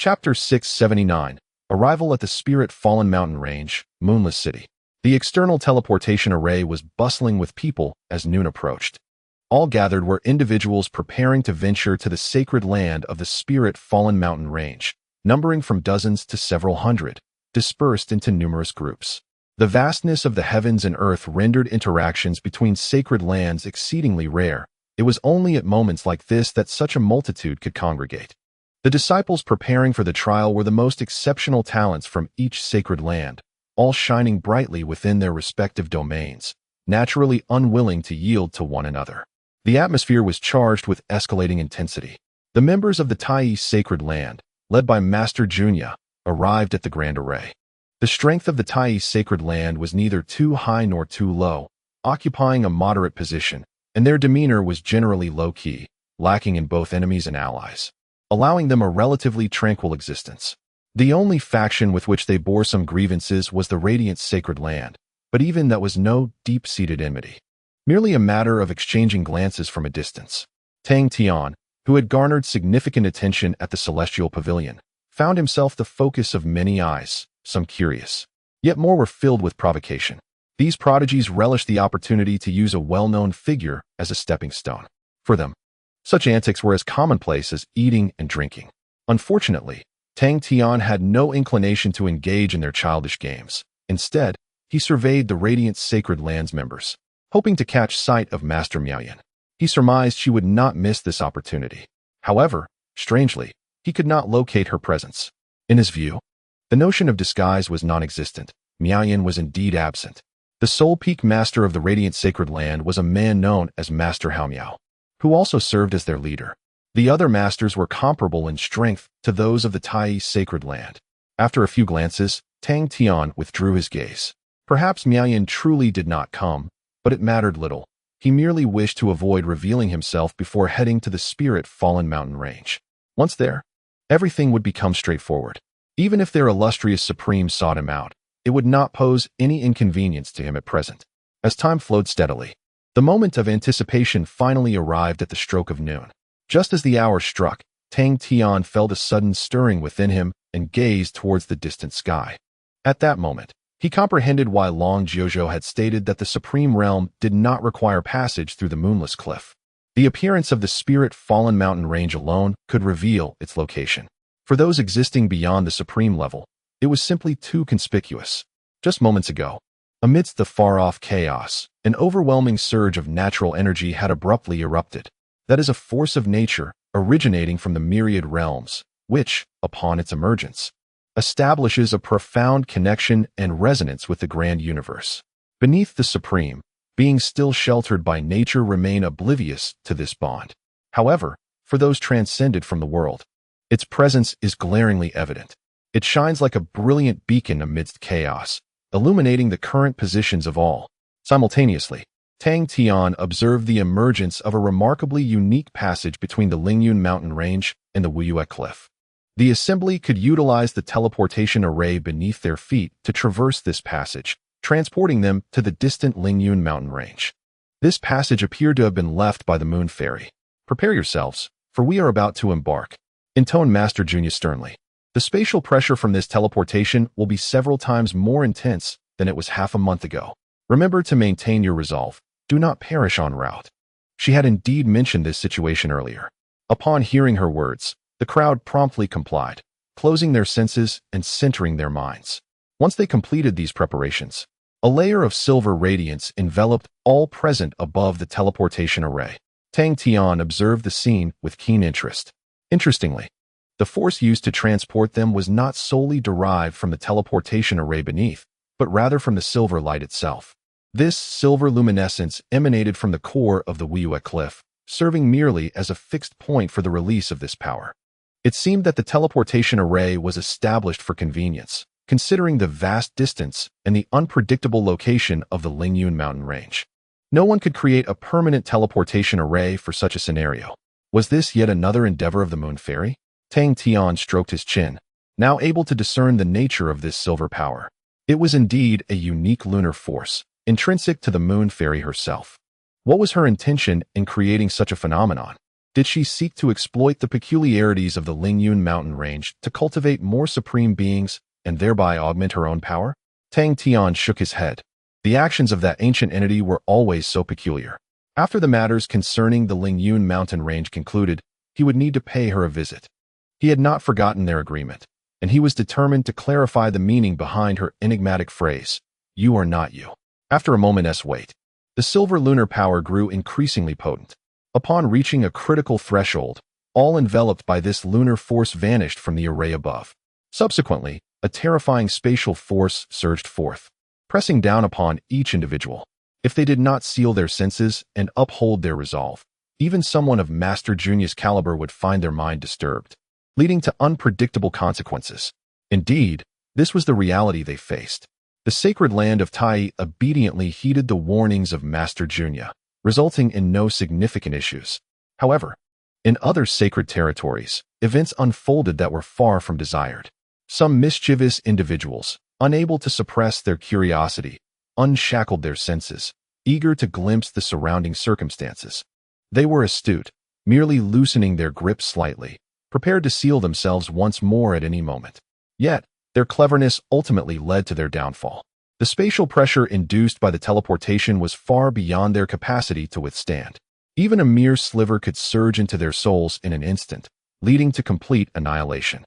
Chapter 679. Arrival at the Spirit-Fallen Mountain Range, Moonless City. The external teleportation array was bustling with people as noon approached. All gathered were individuals preparing to venture to the sacred land of the Spirit-Fallen Mountain Range, numbering from dozens to several hundred, dispersed into numerous groups. The vastness of the heavens and earth rendered interactions between sacred lands exceedingly rare. It was only at moments like this that such a multitude could congregate. The disciples preparing for the trial were the most exceptional talents from each sacred land, all shining brightly within their respective domains, naturally unwilling to yield to one another. The atmosphere was charged with escalating intensity. The members of the Tai sacred land, led by Master Junya, arrived at the grand array. The strength of the Tai sacred land was neither too high nor too low, occupying a moderate position, and their demeanor was generally low-key, lacking in both enemies and allies, allowing them a relatively tranquil existence. The only faction with which they bore some grievances was the Radiant Sacred Land, but even that was no deep-seated enmity, merely a matter of exchanging glances from a distance. Tang Tian, who had garnered significant attention at the Celestial Pavilion, found himself the focus of many eyes, some curious, yet more were filled with provocation. These prodigies relished the opportunity to use a well-known figure as a stepping stone. For them, such antics were as commonplace as eating and drinking. Unfortunately, Tang Tian had no inclination to engage in their childish games. Instead, he surveyed the Radiant Sacred Lands members, hoping to catch sight of Master Miaoyan. He surmised she would not miss this opportunity. However, strangely, he could not locate her presence. In his view, the notion of disguise was non-existent. Miaoyan was indeed absent. The sole peak master of the Radiant Sacred Land was a man known as Master Hao Miao, who also served as their leader. The other masters were comparable in strength to those of the Tai Sacred Land. After a few glances, Tang Tian withdrew his gaze. Perhaps Miaoyan truly did not come, but it mattered little. He merely wished to avoid revealing himself before heading to the Spirit-Fallen Mountain Range. Once there, everything would become straightforward. Even if their illustrious supreme sought him out, it would not pose any inconvenience to him at present. As time flowed steadily, the moment of anticipation finally arrived at the stroke of noon. Just as the hour struck, Tang Tian felt a sudden stirring within him and gazed towards the distant sky. At that moment, he comprehended why Long Jiuzhou had stated that the Supreme Realm did not require passage through the Moonless Cliff. The appearance of the Spirit-Fallen Mountain Range alone could reveal its location. For those existing beyond the Supreme level, it was simply too conspicuous. Just moments ago, amidst the far-off chaos, an overwhelming surge of natural energy had abruptly erupted. That is a force of nature originating from the myriad realms, which, upon its emergence, establishes a profound connection and resonance with the grand universe. Beneath the Supreme, beings still sheltered by nature remain oblivious to this bond. However, for those transcended from the world, its presence is glaringly evident. It shines like a brilliant beacon amidst chaos, illuminating the current positions of all. Simultaneously, Tang Tian observed the emergence of a remarkably unique passage between the Lingyun Mountain Range and the Wuyue Cliff. The assembly could utilize the teleportation array beneath their feet to traverse this passage, transporting them to the distant Lingyun Mountain Range. This passage appeared to have been left by the Moon Fairy. "Prepare yourselves, for we are about to embark," intoned Master Junya sternly. "The spatial pressure from this teleportation will be several times more intense than it was half a month ago. Remember to maintain your resolve. Do not perish en route." She had indeed mentioned this situation earlier. Upon hearing her words, the crowd promptly complied, closing their senses and centering their minds. Once they completed these preparations, a layer of silver radiance enveloped all present above the teleportation array. Tang Tian observed the scene with keen interest. Interestingly, the force used to transport them was not solely derived from the teleportation array beneath, but rather from the silver light itself. This silver luminescence emanated from the core of the Wuyue Cliff, serving merely as a fixed point for the release of this power. It seemed that the teleportation array was established for convenience, considering the vast distance and the unpredictable location of the Lingyun Mountain Range. No one could create a permanent teleportation array for such a scenario. Was this yet another endeavor of the Moon Fairy? Tang Tian stroked his chin, now able to discern the nature of this silver power. It was indeed a unique lunar force, intrinsic to the Moon Fairy herself. What was her intention in creating such a phenomenon? Did she seek to exploit the peculiarities of the Lingyun mountain range to cultivate more supreme beings and thereby augment her own power? Tang Tian shook his head. The actions of that ancient entity were always so peculiar. After the matters concerning the Lingyun mountain range concluded, he would need to pay her a visit. He had not forgotten their agreement, and he was determined to clarify the meaning behind her enigmatic phrase, "You are not you." After a moment's wait, the silver lunar power grew increasingly potent. Upon reaching a critical threshold, all enveloped by this lunar force vanished from the array above. Subsequently, a terrifying spatial force surged forth, pressing down upon each individual. If they did not seal their senses and uphold their resolve, even someone of master genius caliber would find their mind disturbed, leading to unpredictable consequences. Indeed, this was the reality they faced. The sacred land of Tai obediently heeded the warnings of Master Junya, resulting in no significant issues. However, in other sacred territories, events unfolded that were far from desired. Some mischievous individuals, unable to suppress their curiosity, unshackled their senses, eager to glimpse the surrounding circumstances. They were astute, merely loosening their grip slightly, prepared to seal themselves once more at any moment. Yet, their cleverness ultimately led to their downfall. The spatial pressure induced by the teleportation was far beyond their capacity to withstand. Even a mere sliver could surge into their souls in an instant, leading to complete annihilation.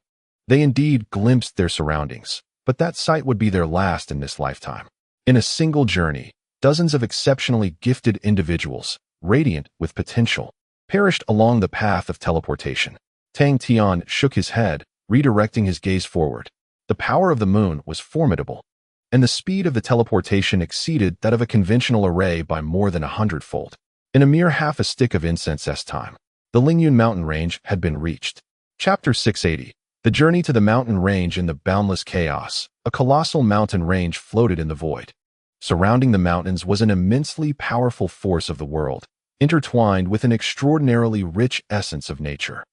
They indeed glimpsed their surroundings, but that sight would be their last in this lifetime. In a single journey, dozens of exceptionally gifted individuals, radiant with potential, perished along the path of teleportation. Tang Tian shook his head, redirecting his gaze forward. The power of the moon was formidable, and the speed of the teleportation exceeded that of a conventional array by more than 100-fold. In a mere half a stick of incense's time, the Lingyun mountain range had been reached. Chapter 680. The journey to the mountain range in the boundless chaos. A colossal mountain range floated in the void. Surrounding the mountains was an immensely powerful force of the world, intertwined with an extraordinarily rich essence of nature.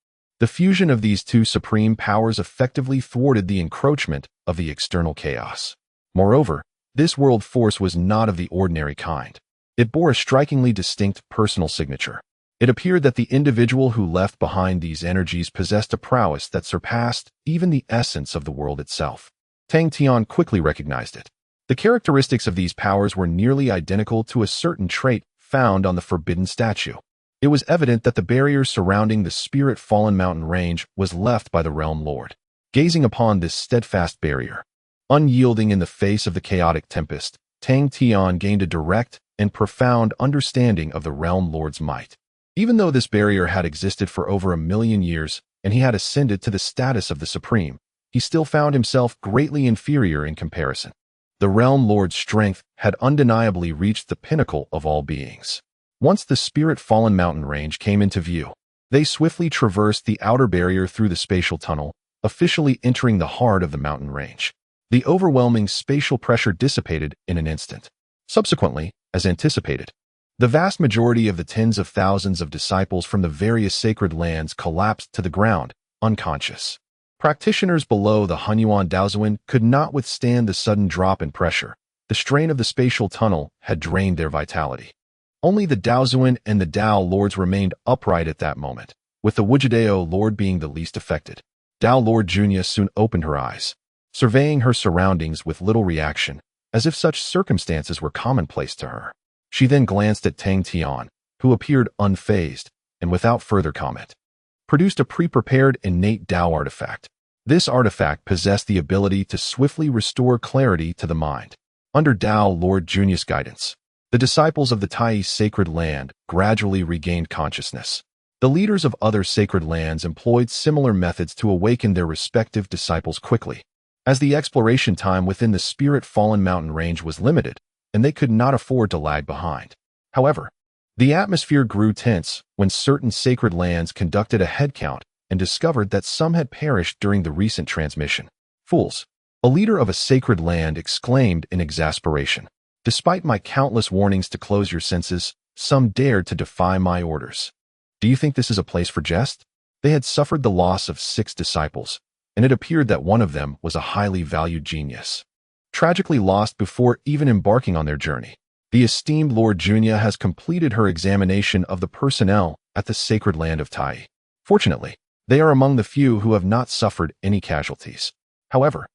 The fusion of these two supreme powers effectively thwarted the encroachment of the external chaos. Moreover, this world force was not of the ordinary kind. It bore a strikingly distinct personal signature. It appeared that the individual who left behind these energies possessed a prowess that surpassed even the essence of the world itself. Tang Tian quickly recognized it. The characteristics of these powers were nearly identical to a certain trait found on the forbidden statue. It was evident that the barrier surrounding the spirit-fallen mountain range was left by the realm lord. Gazing upon this steadfast barrier, unyielding in the face of the chaotic tempest, Tang Tian gained a direct and profound understanding of the realm lord's might. Even though this barrier had existed for over 1,000,000 years and he had ascended to the status of the supreme, he still found himself greatly inferior in comparison. The realm lord's strength had undeniably reached the pinnacle of all beings. Once the spirit-fallen mountain range came into view, they swiftly traversed the outer barrier through the spatial tunnel, officially entering the heart of the mountain range. The overwhelming spatial pressure dissipated in an instant. Subsequently, as anticipated, the vast majority of the tens of thousands of disciples from the various sacred lands collapsed to the ground, unconscious. Practitioners below the Hunyuan Daozuan could not withstand the sudden drop in pressure. The strain of the spatial tunnel had drained their vitality. Only the Daozuan and the Dao lords remained upright at that moment, with the Wujidao lord being the least affected. Dao Lord Junya soon opened her eyes, surveying her surroundings with little reaction, as if such circumstances were commonplace to her. She then glanced at Tang Tian, who appeared unfazed, and without further comment, produced a pre-prepared innate Dao artifact. This artifact possessed the ability to swiftly restore clarity to the mind. Under Dao Lord Junya's guidance, the disciples of the Tai sacred land gradually regained consciousness. The leaders of other sacred lands employed similar methods to awaken their respective disciples quickly, as the exploration time within the spirit-fallen mountain range was limited, and they could not afford to lag behind. However, the atmosphere grew tense when certain sacred lands conducted a head count and discovered that some had perished during the recent transmission. "Fools!" a leader of a sacred land exclaimed in exasperation. "Despite my countless warnings to close your senses, some dared to defy my orders. Do you think this is a place for jest?" They had suffered the loss of 6 disciples, and it appeared that one of them was a highly valued genius, tragically lost before even embarking on their journey. The esteemed Lord Junya has completed her examination of the personnel at the sacred land of Tai. Fortunately, they are among the few who have not suffered any casualties. However,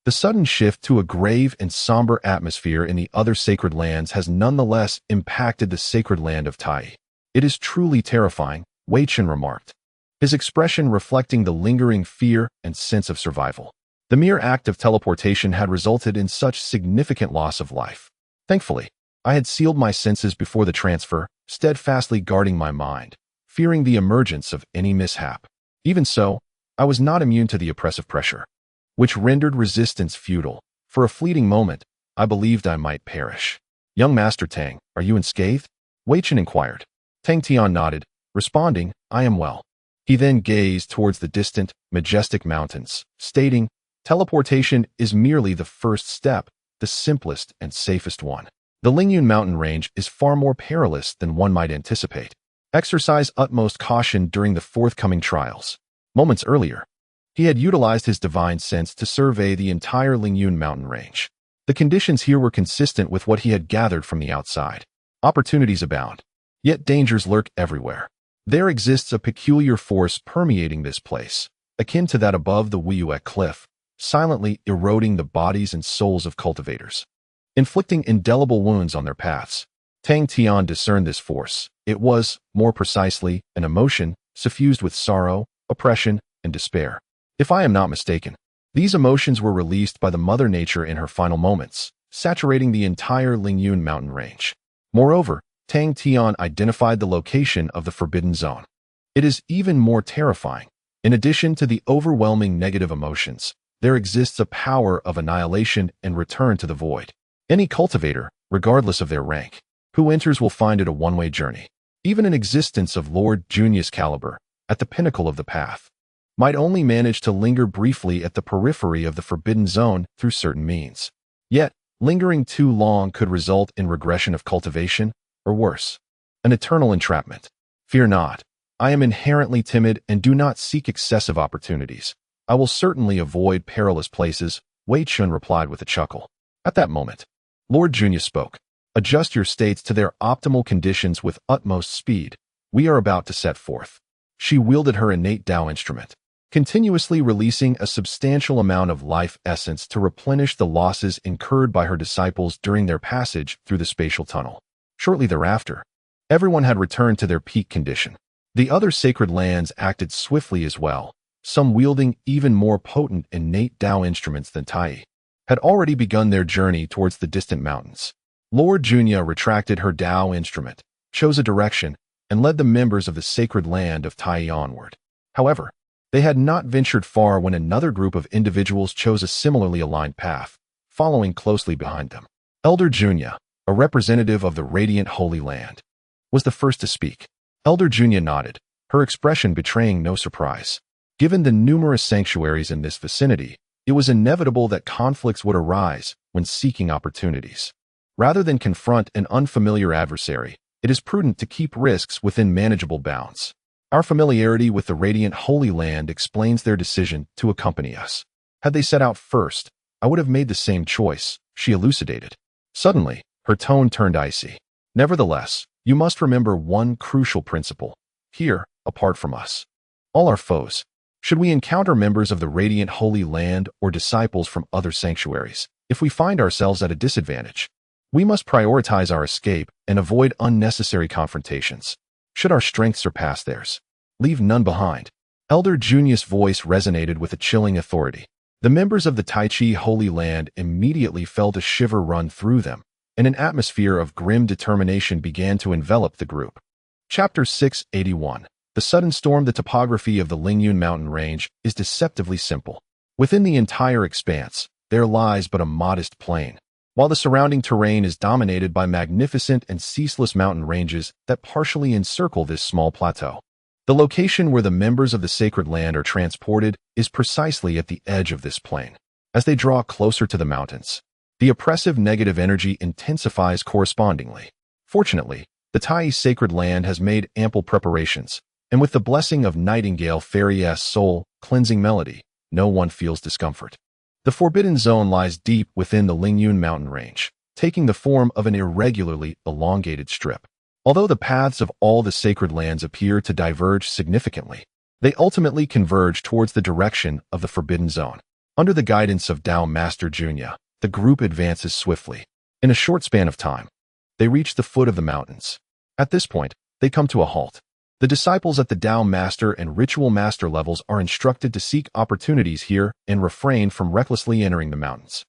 the sudden shift to a grave and somber atmosphere in the other sacred lands has nonetheless impacted the sacred land of Tai. It is truly terrifying, Wei Chen remarked, his expression reflecting the lingering fear and sense of survival. The mere act of teleportation had resulted in such significant loss of life. Thankfully, I had sealed my senses before the transfer, steadfastly guarding my mind, fearing the emergence of any mishap. Even so, I was not immune to the oppressive pressure, which rendered resistance futile. For a fleeting moment, I believed I might perish. Young Master Tang, are you unscathed? Wei Chen inquired. Tang Tian nodded, responding, I am well. He then gazed towards the distant, majestic mountains, stating, teleportation is merely the first step, the simplest and safest one. The Lingyun mountain range is far more perilous than one might anticipate. Exercise utmost caution during the forthcoming trials. Moments earlier, he had utilized his divine sense to survey the entire Lingyun mountain range. The conditions here were consistent with what he had gathered from the outside. Opportunities abound, yet dangers lurk everywhere. There exists a peculiar force permeating this place, akin to that above the Wuyuek cliff, silently eroding the bodies and souls of cultivators, inflicting indelible wounds on their paths. Tang Tian discerned this force. It was, more precisely, an emotion suffused with sorrow, oppression, and despair. If I am not mistaken, these emotions were released by the Mother Nature in her final moments, saturating the entire Lingyun mountain range. Moreover, Tang Tian identified the location of the Forbidden Zone. It is even more terrifying. In addition to the overwhelming negative emotions, there exists a power of annihilation and return to the void. Any cultivator, regardless of their rank, who enters will find it a one-way journey. Even an existence of Lord Junius caliber, at the pinnacle of the path, might only manage to linger briefly at the periphery of the Forbidden Zone through certain means. Yet, lingering too long could result in regression of cultivation, or worse, an eternal entrapment. Fear not. I am inherently timid and do not seek excessive opportunities. I will certainly avoid perilous places, Wei Chen replied with a chuckle. At that moment, Lord Junya spoke. Adjust your states to their optimal conditions with utmost speed. We are about to set forth. She wielded her innate Tao instrument, continuously releasing a substantial amount of life essence to replenish the losses incurred by her disciples during their passage through the spatial tunnel. Shortly thereafter, everyone had returned to their peak condition. The other sacred lands acted swiftly as well, some wielding even more potent innate Tao instruments than Tai, had already begun their journey towards the distant mountains. Lord Junya retracted her Tao instrument, chose a direction, and led the members of the sacred land of Tai onward. However, they had not ventured far when another group of individuals chose a similarly aligned path, following closely behind them. Elder Junya, a representative of the radiant Holy Land, was the first to speak. Elder Junya nodded, her expression betraying no surprise. Given the numerous sanctuaries in this vicinity, it was inevitable that conflicts would arise when seeking opportunities. Rather than confront an unfamiliar adversary, it is prudent to keep risks within manageable bounds. Our familiarity with the radiant Holy Land explains their decision to accompany us. Had they set out first, I would have made the same choice, she elucidated. Suddenly, her tone turned icy. Nevertheless, you must remember one crucial principle. Here, apart from us, all are foes. Should we encounter members of the radiant Holy Land or disciples from other sanctuaries, if we find ourselves at a disadvantage, we must prioritize our escape and avoid unnecessary confrontations. Should our strength surpass theirs, leave none behind. Elder Junius' voice resonated with a chilling authority. The members of the Tai Chi Holy Land immediately felt a shiver run through them, and an atmosphere of grim determination began to envelop the group. Chapter 681. The sudden storm. The topography of the Lingyun mountain range is deceptively simple. Within the entire expanse, there lies but a modest plain, while the surrounding terrain is dominated by magnificent and ceaseless mountain ranges that partially encircle this small plateau. The location where the members of the sacred land are transported is precisely at the edge of this plain. As they draw closer to the mountains, the oppressive negative energy intensifies correspondingly. Fortunately, the Tai sacred land has made ample preparations, and with the blessing of Nightingale Fairy's soul-cleansing melody, no one feels discomfort. The Forbidden Zone lies deep within the Lingyun mountain range, taking the form of an irregularly elongated strip. Although the paths of all the sacred lands appear to diverge significantly, they ultimately converge towards the direction of the Forbidden Zone. Under the guidance of Tao Master Junya, the group advances swiftly. In a short span of time, they reach the foot of the mountains. At this point, they come to a halt. The disciples at the Tao Master and Ritual Master levels are instructed to seek opportunities here and refrain from recklessly entering the mountains.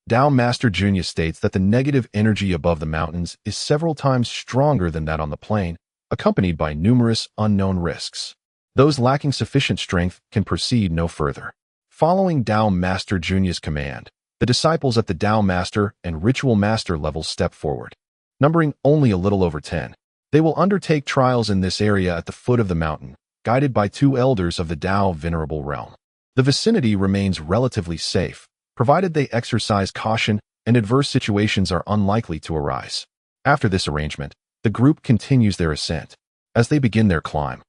Tao Master Junya states that the negative energy above the mountains is several times stronger than that on the plain, accompanied by numerous unknown risks. Those lacking sufficient strength can proceed no further. Following Tao Master Junya's command, the disciples at the Tao Master and Ritual Master levels step forward. Numbering only a little over 10, they will undertake trials in this area at the foot of the mountain, guided by 2 elders of the Tao Venerable Realm. The vicinity remains relatively safe, provided they exercise caution and adverse situations are unlikely to arise. After this arrangement, the group continues their ascent. As they begin their climb,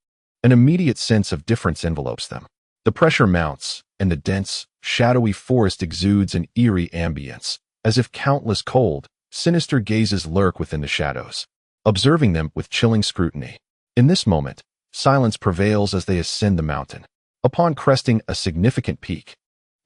an immediate sense of difference envelopes them. The pressure mounts, and the dense, shadowy forest exudes an eerie ambience, as if countless cold, sinister gazes lurk within the shadows, observing them with chilling scrutiny. In this moment, silence prevails as they ascend the mountain. Upon cresting a significant peak,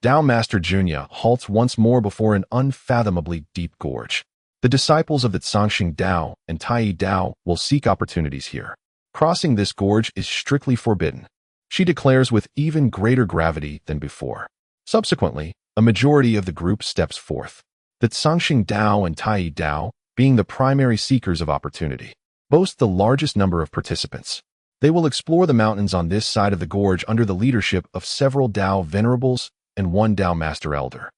Tao Master Junya halts once more before an unfathomably deep gorge. The disciples of the Zhangxing Dao and Tai Dao will seek opportunities here. Crossing this gorge is strictly forbidden, she declares with even greater gravity than before. Subsequently, a majority of the group steps forth. The Zhangxing Dao and Tai Dao, being the primary seekers of opportunity, boast the largest number of participants. They will explore the mountains on this side of the gorge under the leadership of several Dao Venerables and 1 Tao Master Elder.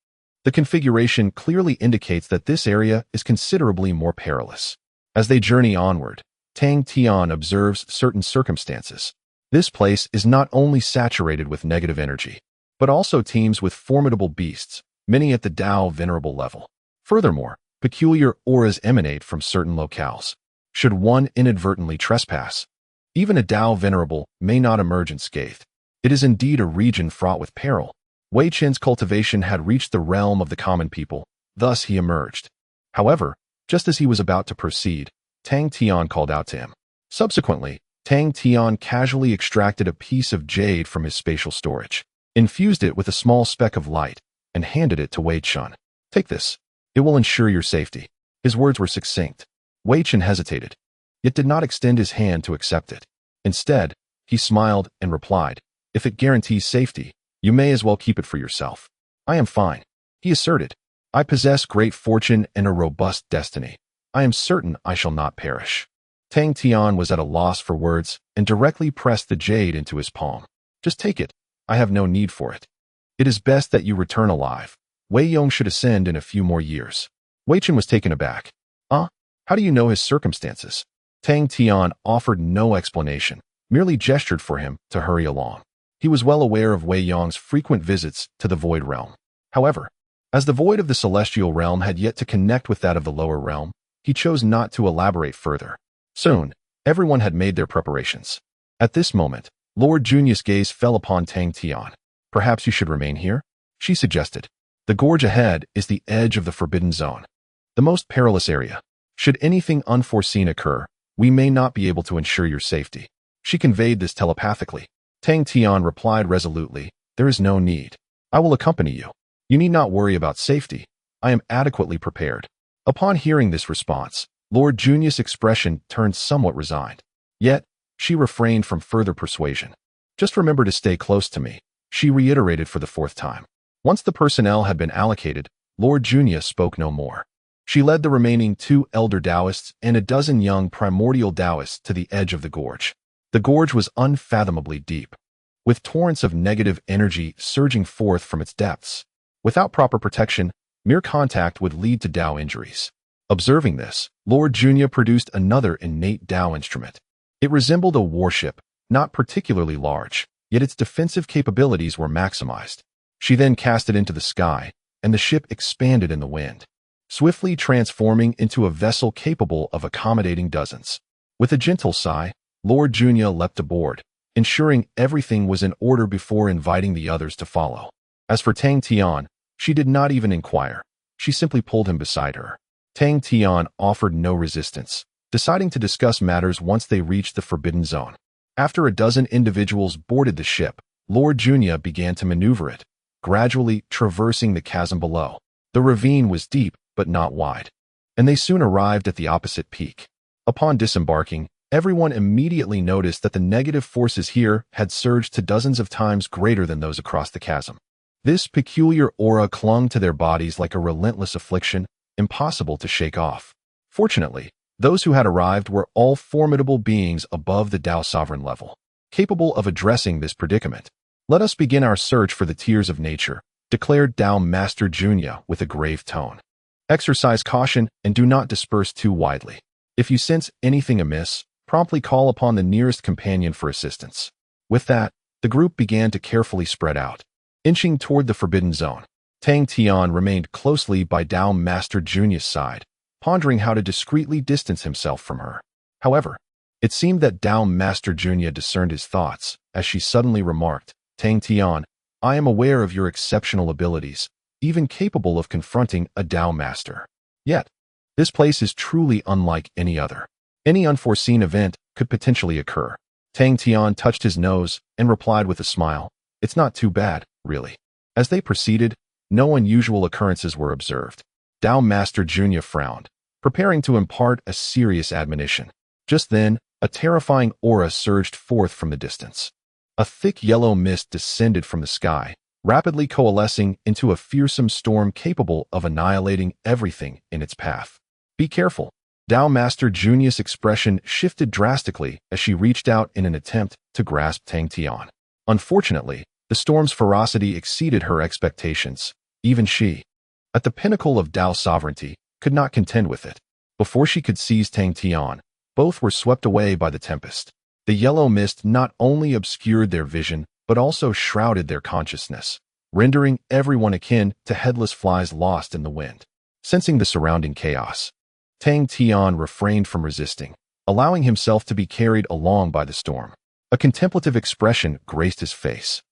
The configuration clearly indicates that this area is considerably more perilous. As they journey onward, Tang Tian observes certain circumstances. This place is not only saturated with negative energy, but also teems with formidable beasts, many at the Tao Venerable level. Furthermore, peculiar auras emanate from certain locales. Should one inadvertently trespass, even a Tao Venerable may not emerge unscathed. It is indeed a region fraught with peril. Wei Qin's cultivation had reached the realm of the common people, thus he emerged. However, just as he was about to proceed, Tang Tian called out to him. Subsequently, Tang Tian casually extracted a piece of jade from his spatial storage, infused it with a small speck of light, and handed it to Wei Qin. Take this. It will ensure your safety. His words were succinct. Wei Qin hesitated, yet did not extend his hand to accept it. Instead, he smiled and replied, if it guarantees safety, you may as well keep it for yourself. I am fine, he asserted. I possess great fortune and a robust destiny. I am certain I shall not perish. Tang Tian was at a loss for words and directly pressed the jade into his palm. Just take it. I have no need for it. It is best that you return alive. Wei Yong should ascend in a few more years. Wei Qin was taken aback. How do you know his circumstances? Tang Tian offered no explanation, merely gestured for him to hurry along. He was well aware of Wei Yong's frequent visits to the Void Realm. However, as the void of the Celestial Realm had yet to connect with that of the lower realm, he chose not to elaborate further. Soon, everyone had made their preparations. At this moment, Lord Junius' gaze fell upon Tang Tian. Perhaps you should remain here, she suggested. The gorge ahead is the edge of the Forbidden Zone, the most perilous area. Should anything unforeseen occur, we may not be able to ensure your safety. She conveyed this telepathically. Tang Tian replied resolutely, there is no need. I will accompany you. You need not worry about safety. I am adequately prepared. Upon hearing this response, Lord Junius' expression turned somewhat resigned. Yet, she refrained from further persuasion. Just remember to stay close to me, she reiterated for the 4th time. Once the personnel had been allocated, Lord Junius spoke no more. She led the remaining 2 elder Taoists and a dozen young primordial Taoists to the edge of the gorge. The gorge was unfathomably deep, with torrents of negative energy surging forth from its depths. Without proper protection, mere contact would lead to Tao injuries. Observing this, Lord Junya produced another innate Tao instrument. It resembled a warship, not particularly large, yet its defensive capabilities were maximized. She then cast it into the sky, and the ship expanded in the wind, swiftly transforming into a vessel capable of accommodating dozens. With a gentle sigh, Lord Junya leapt aboard, ensuring everything was in order before inviting the others to follow. As for Tang Tian, she did not even inquire. She simply pulled him beside her. Tang Tian offered no resistance, deciding to discuss matters once they reached the Forbidden Zone. After a dozen individuals boarded the ship, Lord Junia began to maneuver it, gradually traversing the chasm below. The ravine was deep but not wide, and they soon arrived at the opposite peak. Upon disembarking, everyone immediately noticed that the negative forces here had surged to dozens of times greater than those across the chasm. This peculiar aura clung to their bodies like a relentless affliction, impossible to shake off. Fortunately, those who had arrived were all formidable beings above the Tao Sovereign level, capable of addressing this predicament. "Let us begin our search for the tears of nature," declared Tao Master Junia with a grave tone. "Exercise caution and do not disperse too widely. If you sense anything amiss, promptly call upon the nearest companion for assistance." With that, the group began to carefully spread out, inching toward the Forbidden Zone. Tang Tian remained closely by Tao Master Junia's side, pondering how to discreetly distance himself from her. However, it seemed that Tao Master Junia discerned his thoughts, as she suddenly remarked, "Tang Tian, I am aware of your exceptional abilities, even capable of confronting a Tao Master. Yet, this place is truly unlike any other. Any unforeseen event could potentially occur." Tang Tian touched his nose and replied with a smile, "It's not too bad, really." As they proceeded, no unusual occurrences were observed. Tao Master Junia frowned, preparing to impart a serious admonition. Just then, a terrifying aura surged forth from the distance. A thick yellow mist descended from the sky, rapidly coalescing into a fearsome storm capable of annihilating everything in its path. "Be careful." Tao Master Junia's expression shifted drastically as she reached out in an attempt to grasp Tang Tian. Unfortunately, the storm's ferocity exceeded her expectations. Even she, at the pinnacle of Tao sovereignty, could not contend with it. Before she could seize Tang Tian, both were swept away by the tempest. The yellow mist not only obscured their vision, but also shrouded their consciousness, rendering everyone akin to headless flies lost in the wind. Sensing the surrounding chaos, Tang Tian refrained from resisting, allowing himself to be carried along by the storm. A contemplative expression graced his face.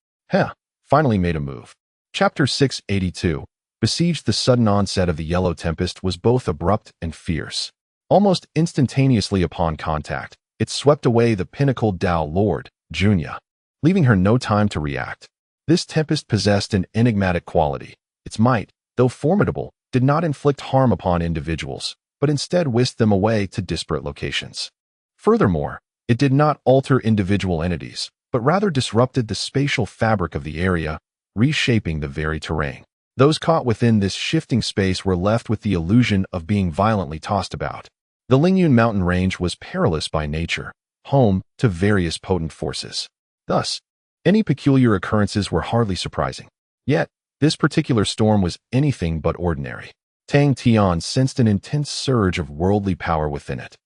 Finally made a move. Chapter 682. Besieged. The sudden onset of the yellow tempest was both abrupt and fierce. Almost instantaneously upon contact, it swept away the pinnacled Tao Lord, Junia, leaving her no time to react. This tempest possessed an enigmatic quality. Its might, though formidable, did not inflict harm upon individuals, but instead whisked them away to disparate locations. Furthermore, it did not alter individual entities, but rather disrupted the spatial fabric of the area, reshaping the very terrain. Those caught within this shifting space were left with the illusion of being violently tossed about. The Lingyun mountain range was perilous by nature, home to various potent forces. Thus, any peculiar occurrences were hardly surprising. Yet, this particular storm was anything but ordinary. Tang Tian sensed an intense surge of worldly power within it,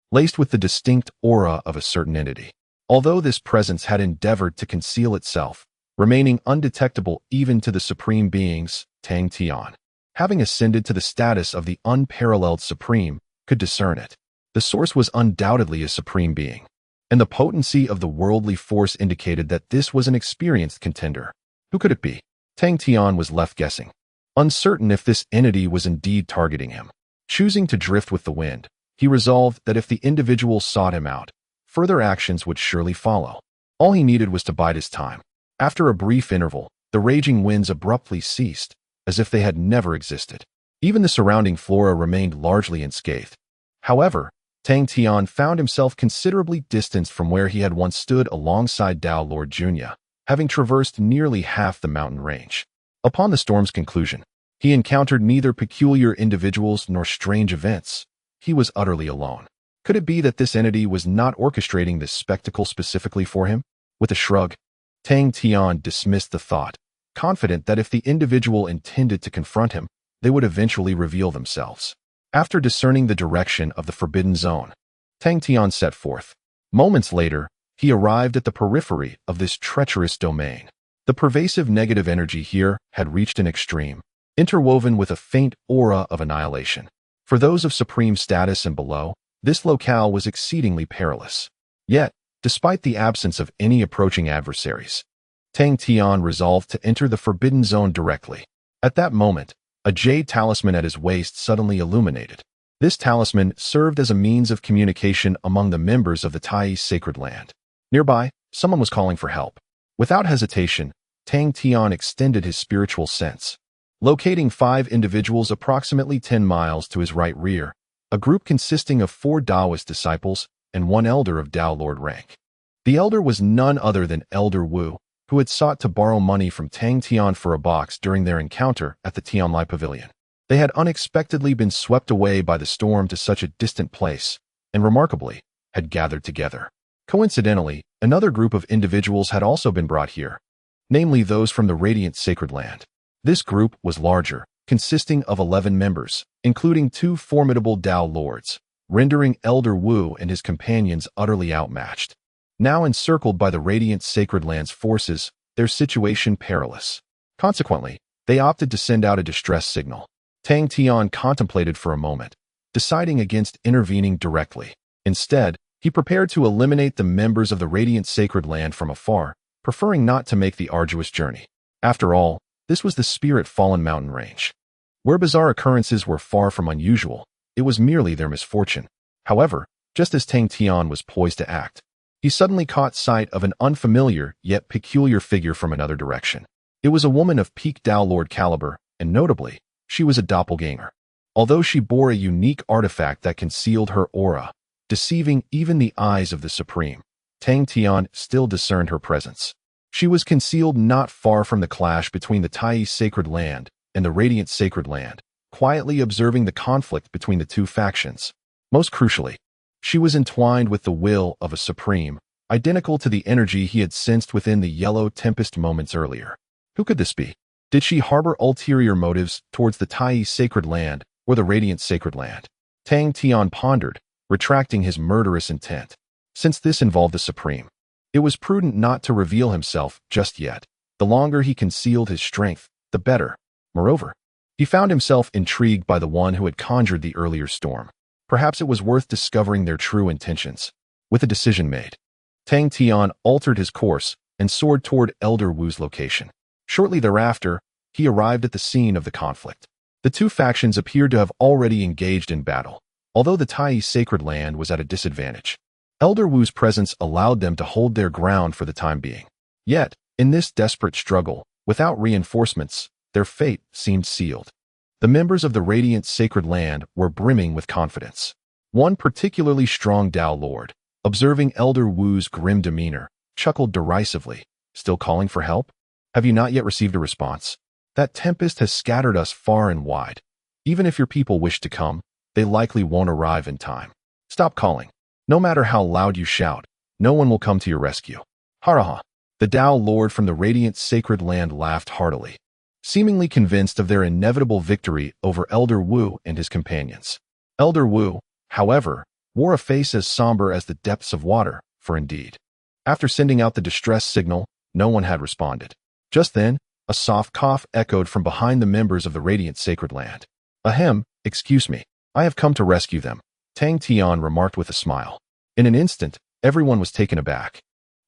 laced with the distinct aura of a certain entity. Although this presence had endeavored to conceal itself, remaining undetectable even to the supreme beings, Tang Tian, having ascended to the status of the unparalleled supreme, could discern it. The source was undoubtedly a supreme being, and the potency of the worldly force indicated that this was an experienced contender. Who could it be? Tang Tian was left guessing, uncertain if this entity was indeed targeting him. Choosing to drift with the wind, he resolved that if the individual sought him out, further actions would surely follow. All he needed was to bide his time. After a brief interval, the raging winds abruptly ceased, as if they had never existed. Even the surrounding flora remained largely unscathed. However, Tang Tian found himself considerably distanced from where he had once stood alongside Tao Lord Junia, having traversed nearly half the mountain range. Upon the storm's conclusion, he encountered neither peculiar individuals nor strange events. He was utterly alone. Could it be that this entity was not orchestrating this spectacle specifically for him? With a shrug, Tang Tian dismissed the thought, confident that if the individual intended to confront him, they would eventually reveal themselves. After discerning the direction of the Forbidden Zone, Tang Tian set forth. Moments later, he arrived at the periphery of this treacherous domain. The pervasive negative energy here had reached an extreme, interwoven with a faint aura of annihilation. For those of supreme status and below, this locale was exceedingly perilous. Yet, despite the absence of any approaching adversaries, Tang Tian resolved to enter the Forbidden Zone directly. At that moment, a jade talisman at his waist suddenly illuminated. This talisman served as a means of communication among the members of the Tai sacred land. Nearby, someone was calling for help. Without hesitation, Tang Tian extended his spiritual sense. Locating 5 individuals approximately 10 miles to his right rear, a group consisting of 4 Taoist disciples and 1 elder of Tao Lord rank. The elder was none other than Elder Wu, who had sought to borrow money from Tang Tian for a box during their encounter at the Tianlai Pavilion. They had unexpectedly been swept away by the storm to such a distant place, and remarkably, had gathered together. Coincidentally, another group of individuals had also been brought here, namely those from the Radiant Sacred Land. This group was larger, consisting of 11 members, including 2 formidable Tao lords, rendering Elder Wu and his companions utterly outmatched. Now encircled by the Radiant Sacred Land's forces, their situation perilous. Consequently, they opted to send out a distress signal. Tang Tian contemplated for a moment, deciding against intervening directly. Instead, he prepared to eliminate the members of the Radiant Sacred Land from afar, preferring not to make the arduous journey. After all, this was the Spirit Fallen Mountain Range. Where bizarre occurrences were far from unusual, it was merely their misfortune. However, just as Tang Tian was poised to act, he suddenly caught sight of an unfamiliar yet peculiar figure from another direction. It was a woman of peak Tao Lord caliber, and notably, she was a doppelganger. Although she bore a unique artifact that concealed her aura, deceiving even the eyes of the Supreme, Tang Tian still discerned her presence. She was concealed not far from the clash between the Tai Sacred Land and the Radiant Sacred Land, quietly observing the conflict between the 2 factions. Most crucially, she was entwined with the will of a Supreme, identical to the energy he had sensed within the Yellow Tempest moments earlier. Who could this be? Did she harbor ulterior motives towards the Tai Sacred Land or the Radiant Sacred Land? Tang Tian pondered, retracting his murderous intent. Since this involved the Supreme, it was prudent not to reveal himself just yet. The longer he concealed his strength, the better. Moreover, he found himself intrigued by the one who had conjured the earlier storm. Perhaps it was worth discovering their true intentions. With a decision made, Tang Tian altered his course and soared toward Elder Wu's location. Shortly thereafter, he arrived at the scene of the conflict. The 2 factions appeared to have already engaged in battle, although the Tai Sacred Land was at a disadvantage. Elder Wu's presence allowed them to hold their ground for the time being. Yet, in this desperate struggle, without reinforcements, their fate seemed sealed. The members of the Radiant Sacred Land were brimming with confidence. One particularly strong Tao Lord, observing Elder Wu's grim demeanor, chuckled derisively. Still calling for help? Have you not yet received a response? That tempest has scattered us far and wide. Even if your people wish to come, they likely won't arrive in time. Stop calling. No matter how loud you shout, no one will come to your rescue. Haraha. The Tao Lord from the Radiant Sacred Land laughed heartily, seemingly convinced of their inevitable victory over Elder Wu and his companions. Elder Wu, however, wore a face as somber as the depths of water, for indeed, after sending out the distress signal, no one had responded. Just then, a soft cough echoed from behind the members of the Radiant Sacred Land. Ahem, excuse me, I have come to rescue them, Tang Tian remarked with a smile. In an instant, everyone was taken aback,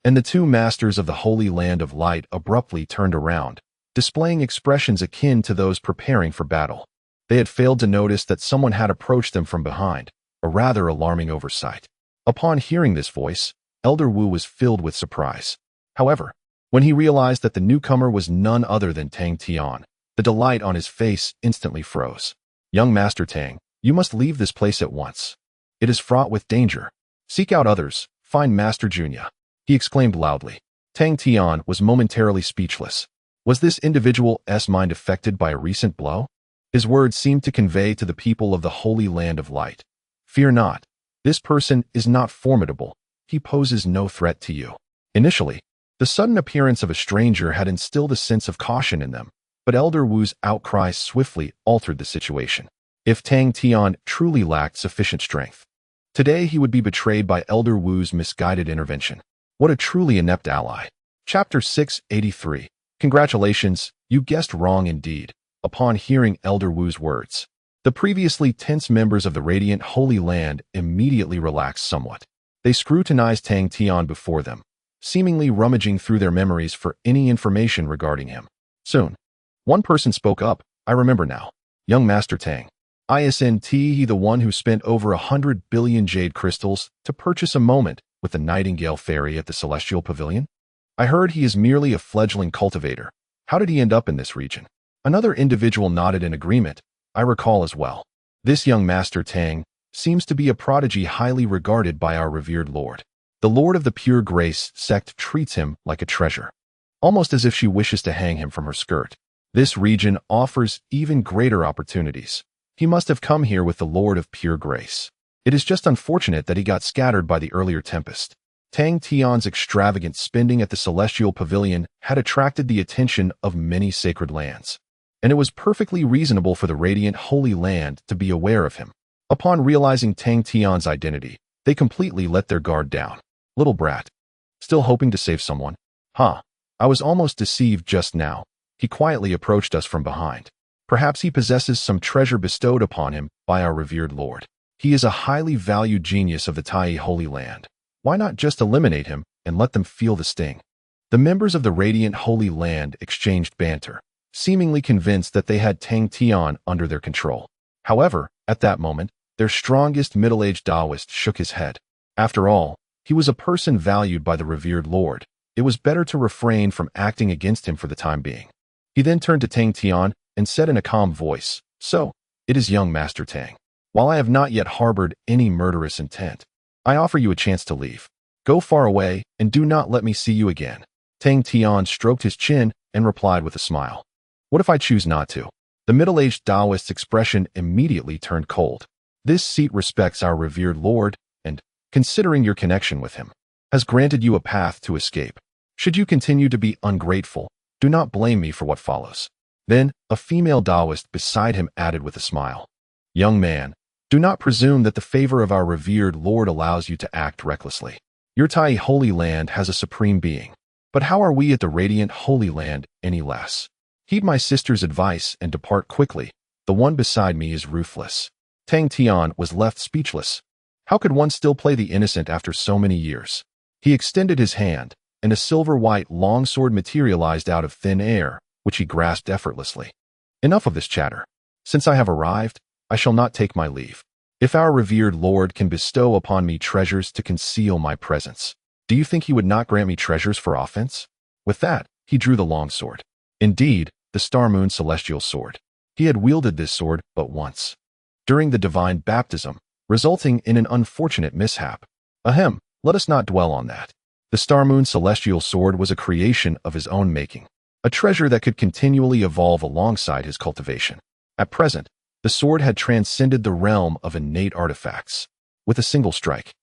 and the 2 masters of the Holy Land of Light abruptly turned around, displaying expressions akin to those preparing for battle. They had failed to notice that someone had approached them from behind, a rather alarming oversight. Upon hearing this voice, Elder Wu was filled with surprise. However, when he realized that the newcomer was none other than Tang Tian, the delight on his face instantly froze. Young Master Tang, you must leave this place at once. It is fraught with danger. Seek out others, find Master Junya, he exclaimed loudly. Tang Tian was momentarily speechless. Was this individual's mind affected by a recent blow? His words seemed to convey to the people of the Holy Land of Light. Fear not. This person is not formidable. He poses no threat to you. Initially, the sudden appearance of a stranger had instilled a sense of caution in them, but Elder Wu's outcry swiftly altered the situation. If Tang Tian truly lacked sufficient strength, today he would be betrayed by Elder Wu's misguided intervention. What a truly inept ally. Chapter 683. Congratulations, you guessed wrong indeed. Upon hearing Elder Wu's words, the previously tense members of the Radiant Holy Land immediately relaxed somewhat. They scrutinized Tang Tian before them, seemingly rummaging through their memories for any information regarding him. Soon, one person spoke up. I remember now. Young Master Tang, Isn't he the one who spent over 100 billion jade crystals to purchase a moment with the Nightingale Fairy at the Celestial Pavilion? I heard he is merely a fledgling cultivator. How did he end up in this region? Another individual nodded in agreement. I recall as well. This young Master Tang seems to be a prodigy highly regarded by our revered Lord. The Lord of the Pure Grace sect treats him like a treasure, almost as if she wishes to hang him from her skirt. This region offers even greater opportunities. He must have come here with the Lord of Pure Grace. It is just unfortunate that he got scattered by the earlier tempest. Tang Tian's extravagant spending at the Celestial Pavilion had attracted the attention of many sacred lands, and it was perfectly reasonable for the Radiant Holy Land to be aware of him. Upon realizing Tang Tian's identity, they completely let their guard down. Little brat. Still hoping to save someone? Huh. I was almost deceived just now. He quietly approached us from behind. Perhaps he possesses some treasure bestowed upon him by our revered Lord. He is a highly valued genius of the Tai Holy Land. Why not just eliminate him and let them feel the sting? The members of the Radiant Holy Land exchanged banter, seemingly convinced that they had Tang Tian under their control. However, at that moment, their strongest middle-aged Taoist shook his head. After all, he was a person valued by the revered Lord. It was better to refrain from acting against him for the time being. He then turned to Tang Tian and said in a calm voice, "So, it is young Master Tang. While I have not yet harbored any murderous intent, I offer you a chance to leave. Go far away and do not let me see you again." Tang Tian stroked his chin and replied with a smile. "What if I choose not to?" The middle-aged Taoist's expression immediately turned cold. This seat respects our revered Lord and, considering your connection with him, has granted you a path to escape. Should you continue to be ungrateful, do not blame me for what follows. Then, a female Taoist beside him added with a smile, "Young man, do not presume that the favor of our revered Lord allows you to act recklessly. Your Tai Holy Land has a supreme being. But how are we at the Radiant Holy Land any less? Heed my sister's advice and depart quickly. The one beside me is ruthless." Tang Tian was left speechless. How could one still play the innocent after so many years? He extended his hand, and a silver-white longsword materialized out of thin air, which he grasped effortlessly. "Enough of this chatter. Since I have arrived, I shall not take my leave. If our revered Lord can bestow upon me treasures to conceal my presence, do you think he would not grant me treasures for offense?" With that, he drew the longsword. Indeed, the Star Moon Celestial Sword. He had wielded this sword but once, during the divine baptism, resulting in an unfortunate mishap. Ahem, let us not dwell on that. The Star Moon Celestial Sword was a creation of his own making, a treasure that could continually evolve alongside his cultivation. At present, the sword had transcended the realm of innate artifacts. With a single strike,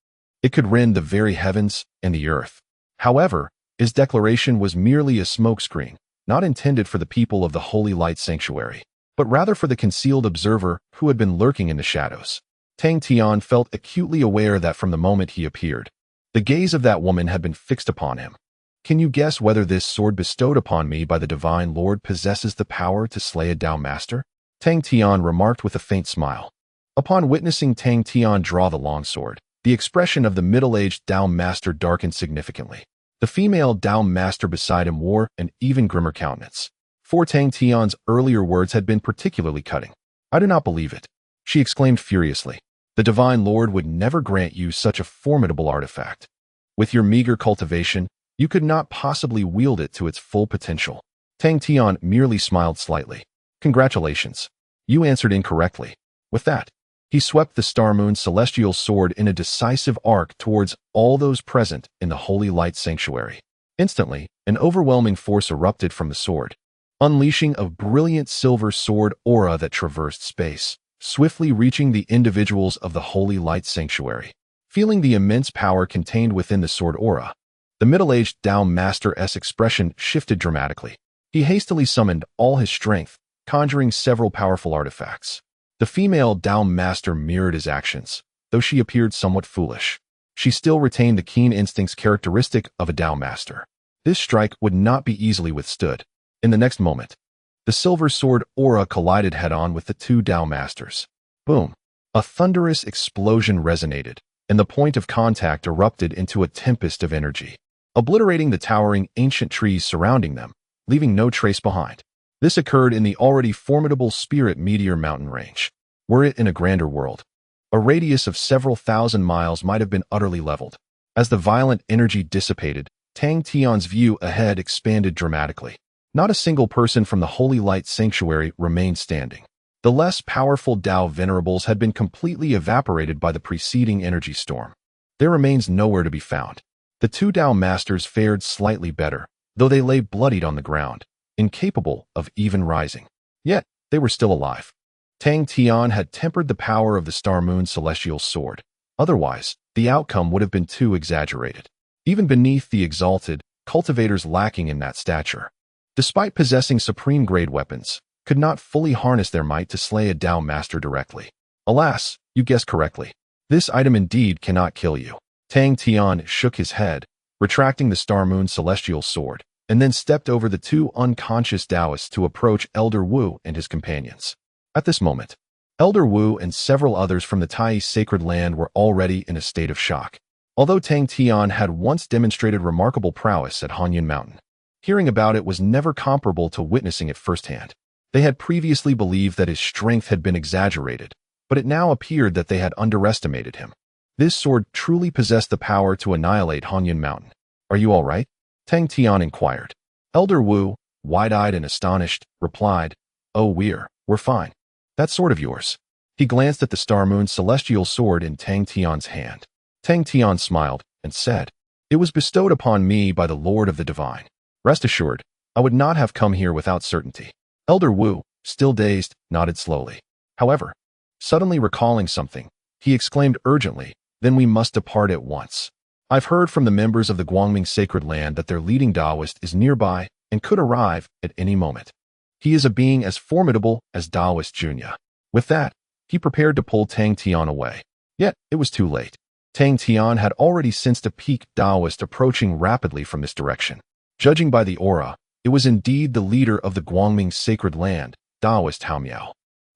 it could rend the very heavens and the earth. However, his declaration was merely a smokescreen, not intended for the people of the Holy Light Sanctuary, but rather for the concealed observer who had been lurking in the shadows. Tang Tian felt acutely aware that from the moment he appeared, the gaze of that woman had been fixed upon him. Can you guess whether this sword bestowed upon me by the Divine Lord possesses the power to slay a Tao Master? Tang Tian remarked with a faint smile. Upon witnessing Tang Tian draw the longsword, the expression of the middle-aged Tao Master darkened significantly. The female Tao Master beside him wore an even grimmer countenance. For Tang Tian's earlier words had been particularly cutting. "I do not believe it," she exclaimed furiously. "The Divine Lord would never grant you such a formidable artifact. With your meager cultivation, you could not possibly wield it to its full potential." Tang Tian merely smiled slightly. "Congratulations. You answered incorrectly." With that, he swept the Star Moon Celestial Sword in a decisive arc towards all those present in the Holy Light Sanctuary. Instantly, an overwhelming force erupted from the sword, unleashing a brilliant silver sword aura that traversed space, swiftly reaching the individuals of the Holy Light Sanctuary. Feeling the immense power contained within the sword aura, the middle-aged Tao Master's expression shifted dramatically. He hastily summoned all his strength, conjuring several powerful artifacts. The female Tao Master mirrored his actions, though she appeared somewhat foolish. She still retained the keen instincts characteristic of a Tao Master. This strike would not be easily withstood. In the next moment, the silver sword aura collided head-on with the two Tao Masters. Boom! A thunderous explosion resonated, and the point of contact erupted into a tempest of energy, obliterating the towering ancient trees surrounding them, leaving no trace behind. This occurred in the already formidable Spirit Meteor mountain range. Were it in a grander world, a radius of several thousand miles might have been utterly leveled. As the violent energy dissipated, Tang Tian's view ahead expanded dramatically. Not a single person from the Holy Light Sanctuary remained standing. The less powerful Tao venerables had been completely evaporated by the preceding energy storm. Their remains nowhere to be found. The two Tao masters fared slightly better, though they lay bloodied on the ground, incapable of even rising. Yet, they were still alive. Tang Tian had tempered the power of the Star Moon Celestial Sword. Otherwise, the outcome would have been too exaggerated. Even beneath the exalted, cultivators lacking in that stature, despite possessing supreme-grade weapons, could not fully harness their might to slay a Tao master directly. Alas, you guessed correctly. This item indeed cannot kill you. Tang Tian shook his head, retracting the Star Moon Celestial Sword, and then stepped over the two unconscious Taoists to approach Elder Wu and his companions. At this moment, Elder Wu and several others from the Tai sacred land were already in a state of shock. Although Tang Tian had once demonstrated remarkable prowess at Hanyan Mountain, hearing about it was never comparable to witnessing it firsthand. They had previously believed that his strength had been exaggerated, but it now appeared that they had underestimated him. This sword truly possessed the power to annihilate Hanyan Mountain. Are you all right? Tang Tian inquired. Elder Wu, wide-eyed and astonished, replied, Oh, we're fine. That sword of yours. He glanced at the Star Moon Celestial Sword in Tang Tian's hand. Tang Tian smiled and said, It was bestowed upon me by the Lord of the Divine. Rest assured, I would not have come here without certainty. Elder Wu, still dazed, nodded slowly. However, suddenly recalling something, he exclaimed urgently, Then we must depart at once. I've heard from the members of the Guangming Sacred Land that their leading Taoist is nearby and could arrive at any moment. He is a being as formidable as Taoist Junya. With that, he prepared to pull Tang Tian away. Yet, it was too late. Tang Tian had already sensed a peak Taoist approaching rapidly from this direction. Judging by the aura, it was indeed the leader of the Guangming Sacred Land, Taoist Hao Miao.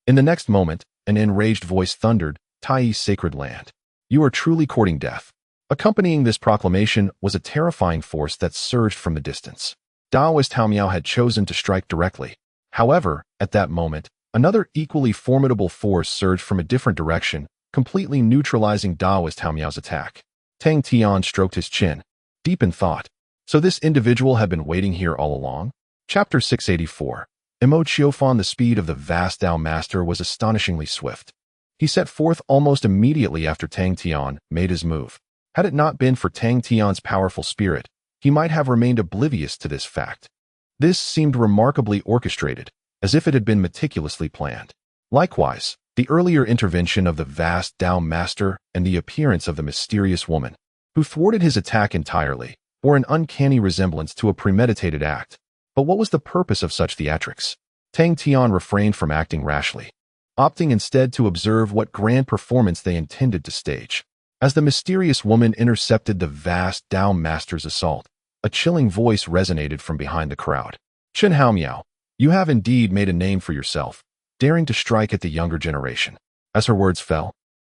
In the next moment, an enraged voice thundered, Tai Sacred Land. You are truly courting death. Accompanying this proclamation was a terrifying force that surged from the distance. Taoist Hao Miao had chosen to strike directly. However, at that moment, another equally formidable force surged from a different direction, completely neutralizing Taoist Hao Miao's attack. Tang Tian stroked his chin, deep in thought. So this individual had been waiting here all along? Chapter 684. Mo Qiufan. The speed of the vast Tao master was astonishingly swift. He set forth almost immediately after Tang Tian made his move. Had it not been for Tang Tian's powerful spirit, he might have remained oblivious to this fact. This seemed remarkably orchestrated, as if it had been meticulously planned. Likewise, the earlier intervention of the vast Tao master and the appearance of the mysterious woman, who thwarted his attack entirely, bore an uncanny resemblance to a premeditated act. But what was the purpose of such theatrics? Tang Tian refrained from acting rashly, opting instead to observe what grand performance they intended to stage. As the mysterious woman intercepted the vast Tao master's assault, a chilling voice resonated from behind the crowd. Chen Hao Miao, you have indeed made a name for yourself, daring to strike at the younger generation. As her words fell,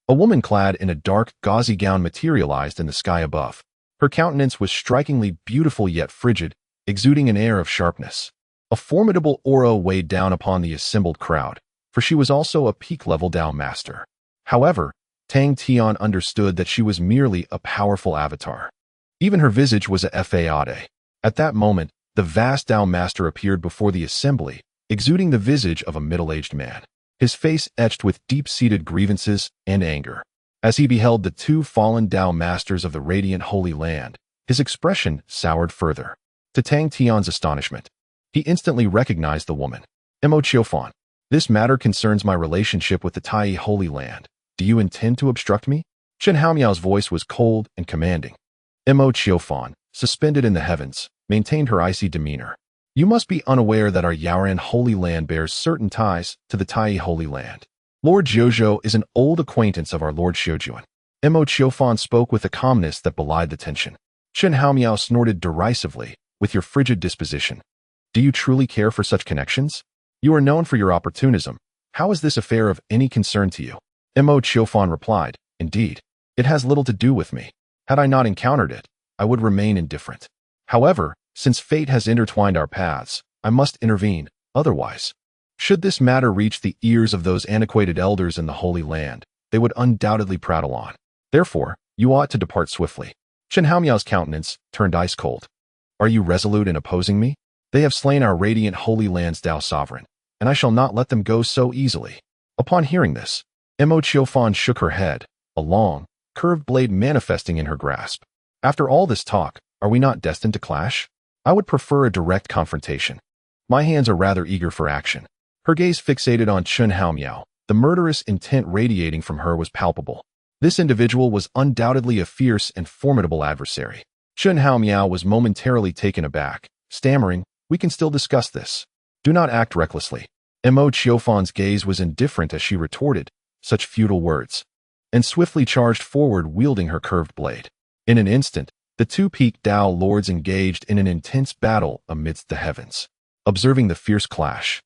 a woman clad in a dark, gauzy gown materialized in the sky above. Her countenance was strikingly beautiful yet frigid, exuding an air of sharpness. A formidable aura weighed down upon the assembled crowd, for she was also a peak-level Tao master. However, Tang Tian understood that she was merely a powerful avatar. Even her visage was a fade. At that moment, the vast Tao master appeared before the assembly, exuding the visage of a middle-aged man, his face etched with deep-seated grievances and anger. As he beheld the two fallen Tao masters of the radiant Holy Land, his expression soured further. To Tang Tian's astonishment, he instantly recognized the woman. Mo Qiufan, this matter concerns my relationship with the Tai Holy Land. Do you intend to obstruct me? Chen Hao Miao's voice was cold and commanding. Mo Qiufan, suspended in the heavens, maintained her icy demeanor. You must be unaware that our Yaoran Holy Land bears certain ties to the Tai Holy Land. Lord Zhozhou is an old acquaintance of our Lord Xiujuan. Mo Qiufan spoke with a calmness that belied the tension. Chen Hao Miao snorted derisively, with your frigid disposition. Do you truly care for such connections? You are known for your opportunism. How is this affair of any concern to you? Mo Qiufan replied, Indeed, it has little to do with me. Had I not encountered it, I would remain indifferent. However, since fate has intertwined our paths, I must intervene, otherwise. Should this matter reach the ears of those antiquated elders in the Holy Land, they would undoubtedly prattle on. Therefore, you ought to depart swiftly. Chen Haomiao's countenance turned ice cold. Are you resolute in opposing me? They have slain our radiant Holy Land's Tao sovereign, and I shall not let them go so easily. Upon hearing this, Mo Qiufan shook her head, a long, curved blade manifesting in her grasp. After all this talk, are we not destined to clash? I would prefer a direct confrontation. My hands are rather eager for action. Her gaze fixated on Chen Haomiao. The murderous intent radiating from her was palpable. This individual was undoubtedly a fierce and formidable adversary. Chen Haomiao was momentarily taken aback, stammering, "We can still discuss this. Do not act recklessly." Mo Qiufan's gaze was indifferent as she retorted such futile words, and swiftly charged forward wielding her curved blade. In an instant, the two peaked Tao lords engaged in an intense battle amidst the heavens. Observing the fierce clash,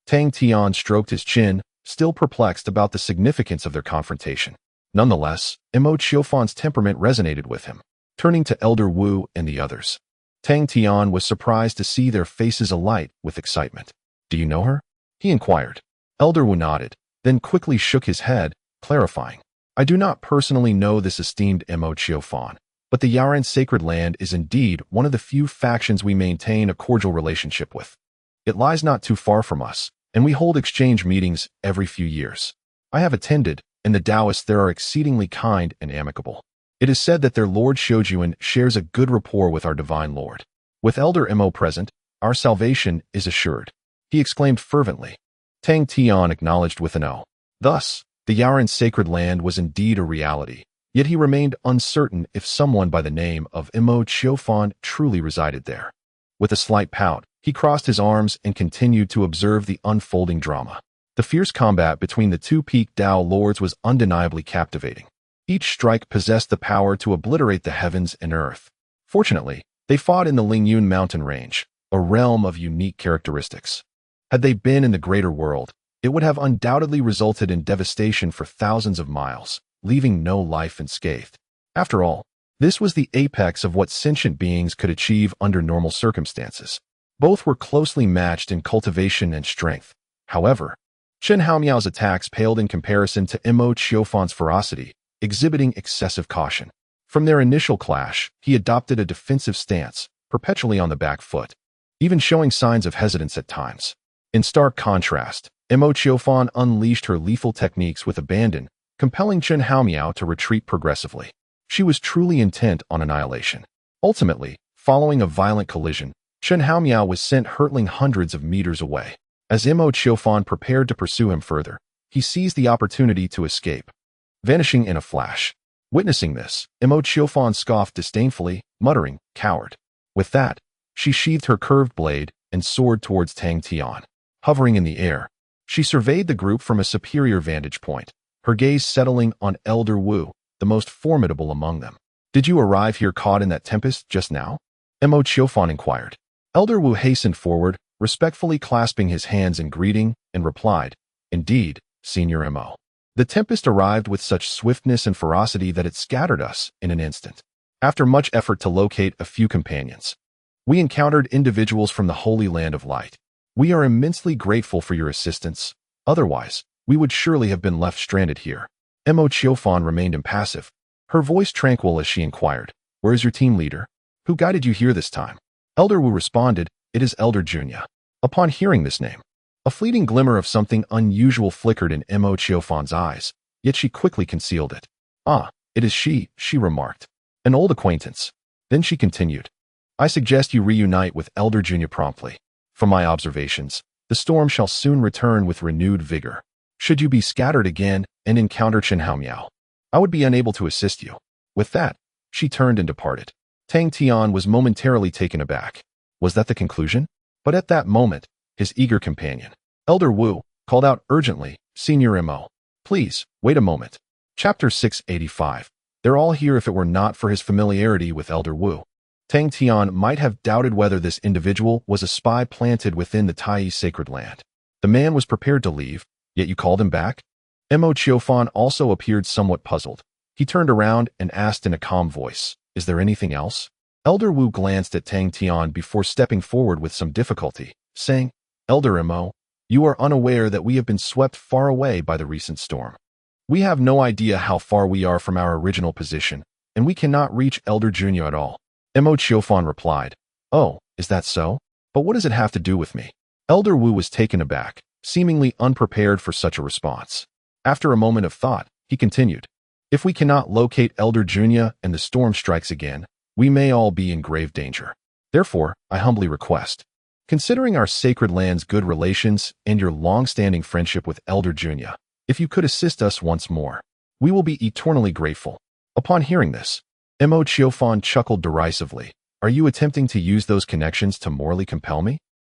Tang Tian stroked his chin, still perplexed about the significance of their confrontation. Nonetheless, Mo Qiufan's temperament resonated with him. Turning to Elder Wu and the others, Tang Tian was surprised to see their faces alight with excitement. "Do you know her?" he inquired. Elder Wu nodded, then quickly shook his head, clarifying, "I do not personally know this esteemed Mo Qiufan, but the Yaran Sacred Land is indeed one of the few factions we maintain a cordial relationship with. It lies not too far from us, and we hold exchange meetings every few years. I have attended, and the Taoists there are exceedingly kind and amicable. It is said that their Lord Shoujuan shares a good rapport with our Divine Lord. With Elder Mo present, our salvation is assured," he exclaimed fervently. Tang Tian acknowledged with an O. Thus, the Yaran Sacred Land was indeed a reality, yet he remained uncertain if someone by the name of Mo Qiufan truly resided there. With a slight pout, he crossed his arms and continued to observe the unfolding drama. The fierce combat between the two peaked Tao lords was undeniably captivating. Each strike possessed the power to obliterate the heavens and earth. Fortunately, they fought in the Lingyun mountain range, a realm of unique characteristics. Had they been in the greater world, it would have undoubtedly resulted in devastation for thousands of miles, leaving no life unscathed. After all, this was the apex of what sentient beings could achieve under normal circumstances. Both were closely matched in cultivation and strength. However, Chen Haomiao's attacks paled in comparison to Mo Qiufan's ferocity, exhibiting excessive caution. From their initial clash, he adopted a defensive stance, perpetually on the back foot, even showing signs of hesitance at times. In stark contrast, Mo Qiufan unleashed her lethal techniques with abandon, compelling Chen Haomiao to retreat progressively. She was truly intent on annihilation. Ultimately, following a violent collision, Chen Haomiao was sent hurtling hundreds of meters away. As Mo Qiufan prepared to pursue him further, he seized the opportunity to escape, vanishing in a flash. Witnessing this, Mo Qiufan scoffed disdainfully, muttering, "Coward." With that, she sheathed her curved blade and soared towards Tang Tian. Hovering in the air, she surveyed the group from a superior vantage point, her gaze settling on Elder Wu, the most formidable among them. "Did you arrive here caught in that tempest just now?" Mo Qiufan inquired. Elder Wu hastened forward, respectfully clasping his hands in greeting, and replied, "Indeed, Senior Mo. The tempest arrived with such swiftness and ferocity that it scattered us in an instant. After much effort to locate a few companions, we encountered individuals from the Holy Land of Light. We are immensely grateful for your assistance. Otherwise, we would surely have been left stranded here." Mo Qiufan remained impassive, her voice tranquil as she inquired, "Where is your team leader? Who guided you here this time?" Elder Wu responded, "It is Elder Junya." Upon hearing this name, a fleeting glimmer of something unusual flickered in Mo Qiufan's eyes, yet she quickly concealed it. "Ah, it is she remarked. "An old acquaintance." Then she continued, "I suggest you reunite with Elder Junya promptly. From my observations, the storm shall soon return with renewed vigor. Should you be scattered again and encounter Chen Haomiao, I would be unable to assist you." With that, she turned and departed. Tang Tian was momentarily taken aback. Was that the conclusion? But at that moment, his eager companion, Elder Wu, called out urgently, "Senior Mo, please, wait a moment." Chapter 685. They're all here if it were not for his familiarity with Elder Wu. Tang Tian might have doubted whether this individual was a spy planted within the Tai Sacred Land. The man was prepared to leave, yet you called him back? Mo Qiufan also appeared somewhat puzzled. He turned around and asked in a calm voice, "Is there anything else?" Elder Wu glanced at Tang Tian before stepping forward with some difficulty, saying, "Elder Mo, You are unaware that we have been swept far away by the recent storm. We have no idea how far we are from our original position, and we cannot reach Elder Junior at all. Mo Chiofan replied, "Oh, is that so? But what does it have to do with me?" Elder Wu was taken aback, seemingly unprepared for such a response. After a moment of thought, he continued, "If we cannot locate Elder Junior and the storm strikes again, we may all be in grave danger. Therefore, I humbly request, considering our sacred land's good relations and your long-standing friendship with Elder Junior, if you could assist us once more, we will be eternally grateful." Upon hearing this, Mo Chiofan chuckled derisively. "Are you attempting to use those connections to morally compel me?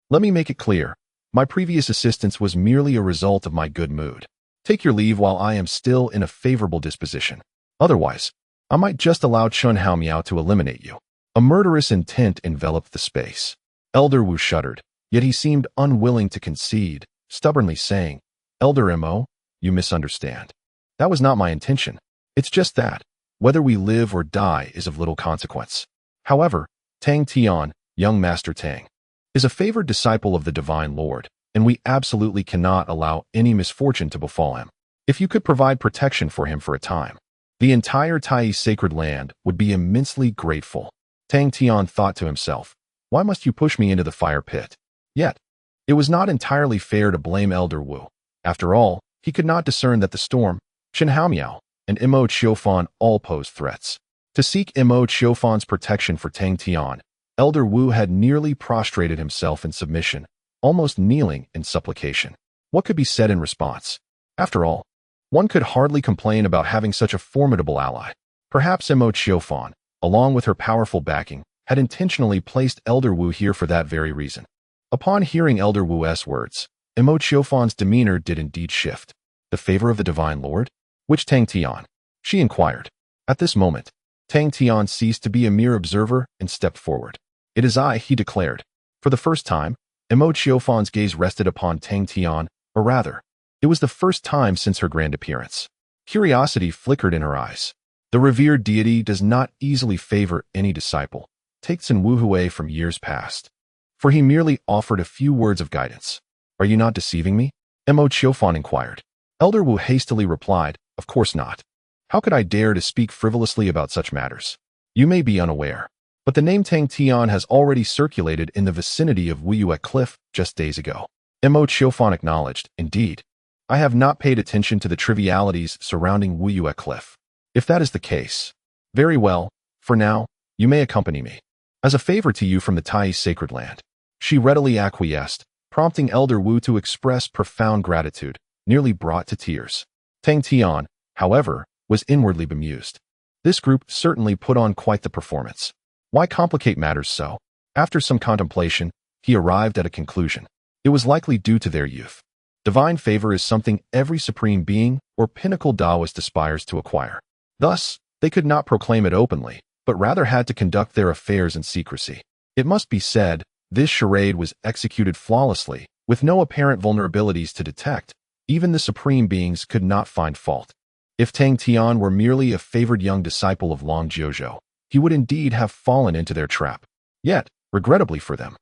Let me make it clear. My previous assistance was merely a result of my good mood. Take your leave while I am still in a favorable disposition. Otherwise, I might just allow Chun Hao Miao to eliminate you." A murderous intent enveloped the space. Elder Wu shuddered, yet he seemed unwilling to concede, stubbornly saying, "Elder Mo, you misunderstand. That was not my intention. It's just that, whether we live or die is of little consequence. However, Tang Tian, young Master Tang, is a favored disciple of the Divine Lord, and we absolutely cannot allow any misfortune to befall him. If you could provide protection for him for a time, the entire Tai sacred land would be immensely grateful." Tang Tian thought to himself, "Why must you push me into the fire pit?" Yet, it was not entirely fair to blame Elder Wu. After all, he could not discern that the storm, Chen Haomiao, and Mo Chiofan all posed threats. To seek Mo Chiofan's protection for Tang Tian, Elder Wu had nearly prostrated himself in submission, almost kneeling in supplication. What could be said in response? After all, one could hardly complain about having such a formidable ally. Perhaps Mo Chiofan, along with her powerful backing, had intentionally placed Elder Wu here for that very reason. Upon hearing Elder Wu's words, Mo Chiofan's demeanor did indeed shift. "The favor of the Divine Lord? Which Tang Tian?" she inquired. At this moment, Tang Tian ceased to be a mere observer and stepped forward. "It is I," he declared. For the first time, Mo Chiofan's gaze rested upon Tang Tian, or rather, it was the first time since her grand appearance. Curiosity flickered in her eyes. The revered deity does not easily favor any disciple, take Sun Wuhui from years past, for he merely offered a few words of guidance. "Are you not deceiving me?" Mo Chiofan inquired. Elder Wu hastily replied, "Of course not. How could I dare to speak frivolously about such matters? You may be unaware, but the name Tang Tian has already circulated in the vicinity of Wuyue Cliff just days ago." Mo Chiofan acknowledged, "Indeed, I have not paid attention to the trivialities surrounding Wuyue Cliff. If that is the case, very well, for now, you may accompany me. As a favor to you from the Tai sacred land." She readily acquiesced, prompting Elder Wu to express profound gratitude, nearly brought to tears. Tang Tian, however, was inwardly bemused. This group certainly put on quite the performance. Why complicate matters so? After some contemplation, he arrived at a conclusion. It was likely due to their youth. Divine favor is something every supreme being or pinnacle Taoist aspires to acquire. Thus, they could not proclaim it openly, but rather had to conduct their affairs in secrecy. It must be said, this charade was executed flawlessly, with no apparent vulnerabilities to detect. Even the supreme beings could not find fault. If Tang Tian were merely a favored young disciple of Long Jiuzhou, he would indeed have fallen into their trap. Yet, regrettably for them,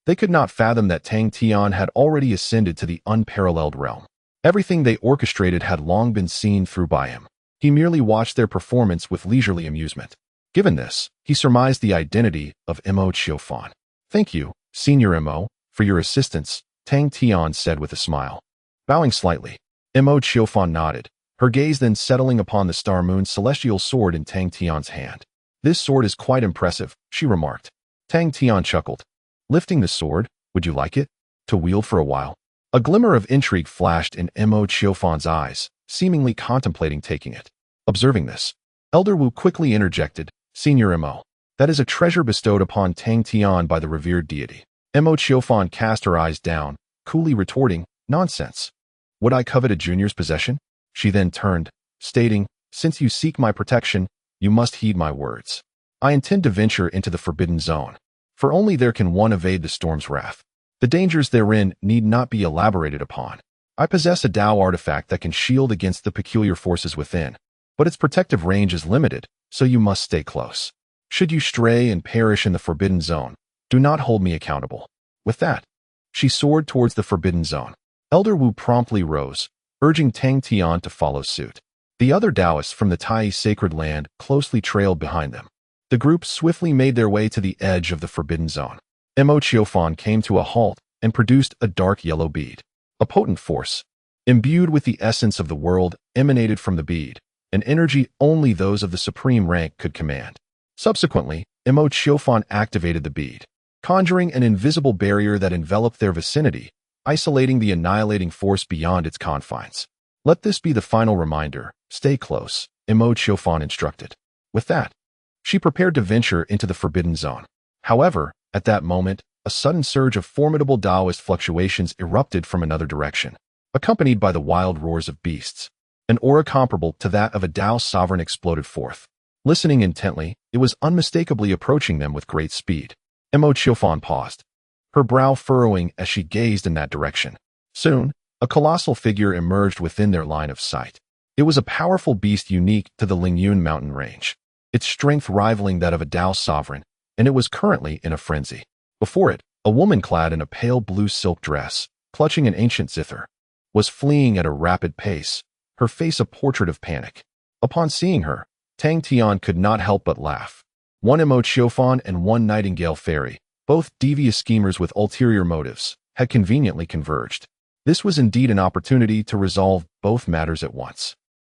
they could not fathom that Tang Tian had already ascended to the unparalleled realm. Everything they orchestrated had long been seen through by him. He merely watched their performance with leisurely amusement. Given this, he surmised the identity of Mo Chiofan. "Thank you, Senior Mo, for your assistance," Tang Tian said with a smile. Bowing slightly, Mo Chiofan nodded, her gaze then settling upon the Star Moon's celestial sword in Tang Tian's hand. "This sword is quite impressive," she remarked. Tang Tian chuckled. Lifting the sword, "Would you like it? To wield for a while?" A glimmer of intrigue flashed in Mo Chiofan's eyes, seemingly contemplating taking it. Observing this, Elder Wu quickly interjected, "Senior Mo, that is a treasure bestowed upon Tang Tian by the revered deity." Mo Chiofan cast her eyes down, coolly retorting, "Nonsense. Would I covet a junior's possession?" She then turned, stating, "Since you seek my protection, you must heed my words. I intend to venture into the Forbidden Zone, for only there can one evade the storm's wrath. The dangers therein need not be elaborated upon. I possess a Tao artifact that can shield against the peculiar forces within, but its protective range is limited, so you must stay close. Should you stray and perish in the Forbidden Zone, do not hold me accountable." With that, she soared towards the Forbidden Zone. Elder Wu promptly rose, urging Tang Tian to follow suit. The other Taoists from the Tai sacred land closely trailed behind them. The group swiftly made their way to the edge of the forbidden zone. Mo Qiufan came to a halt and produced a dark yellow bead. A potent force, imbued with the essence of the world, emanated from the bead, an energy only those of the supreme rank could command. Subsequently, Mo Qiufan activated the bead, conjuring an invisible barrier that enveloped their vicinity, isolating the annihilating force beyond its confines. Let this be the final reminder. Stay close, Mo Qiufan instructed. With that, she prepared to venture into the forbidden zone. However, at that moment, a sudden surge of formidable Taoist fluctuations erupted from another direction, accompanied by the wild roars of beasts. An aura comparable to that of a Tao sovereign exploded forth. Listening intently, it was unmistakably approaching them with great speed. Mo Qiufan paused, her brow furrowing as she gazed in that direction. Soon, a colossal figure emerged within their line of sight. It was a powerful beast unique to the Lingyun mountain range, its strength rivaling that of a Tao sovereign, and it was currently in a frenzy. Before it, a woman clad in a pale blue silk dress, clutching an ancient zither, was fleeing at a rapid pace, her face a portrait of panic. Upon seeing her, Tang Tian could not help but laugh. One Mo Qiufan and one Nightingale Fairy, both devious schemers with ulterior motives, had conveniently converged. This was indeed an opportunity to resolve both matters at once.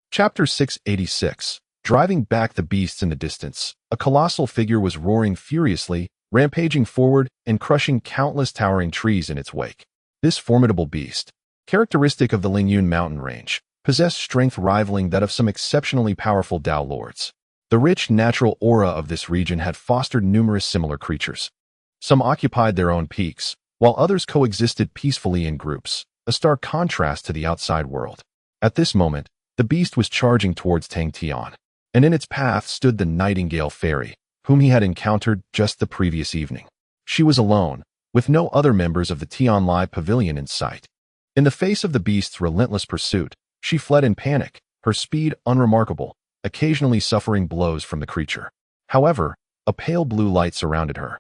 Chapter 686. Driving back the beasts in the distance, a colossal figure was roaring furiously, rampaging forward and crushing countless towering trees in its wake. This formidable beast, characteristic of the Lingyun mountain range, possessed strength rivaling that of some exceptionally powerful Tao lords. The rich natural aura of this region had fostered numerous similar creatures. Some occupied their own peaks, while others coexisted peacefully in groups, a stark contrast to the outside world. At this moment, the beast was charging towards Tang Tian, and in its path stood the Nightingale Fairy, whom he had encountered just the previous evening. She was alone, with no other members of the Tianlai pavilion in sight. In the face of the beast's relentless pursuit, she fled in panic, her speed unremarkable, occasionally suffering blows from the creature. However, a pale blue light surrounded her,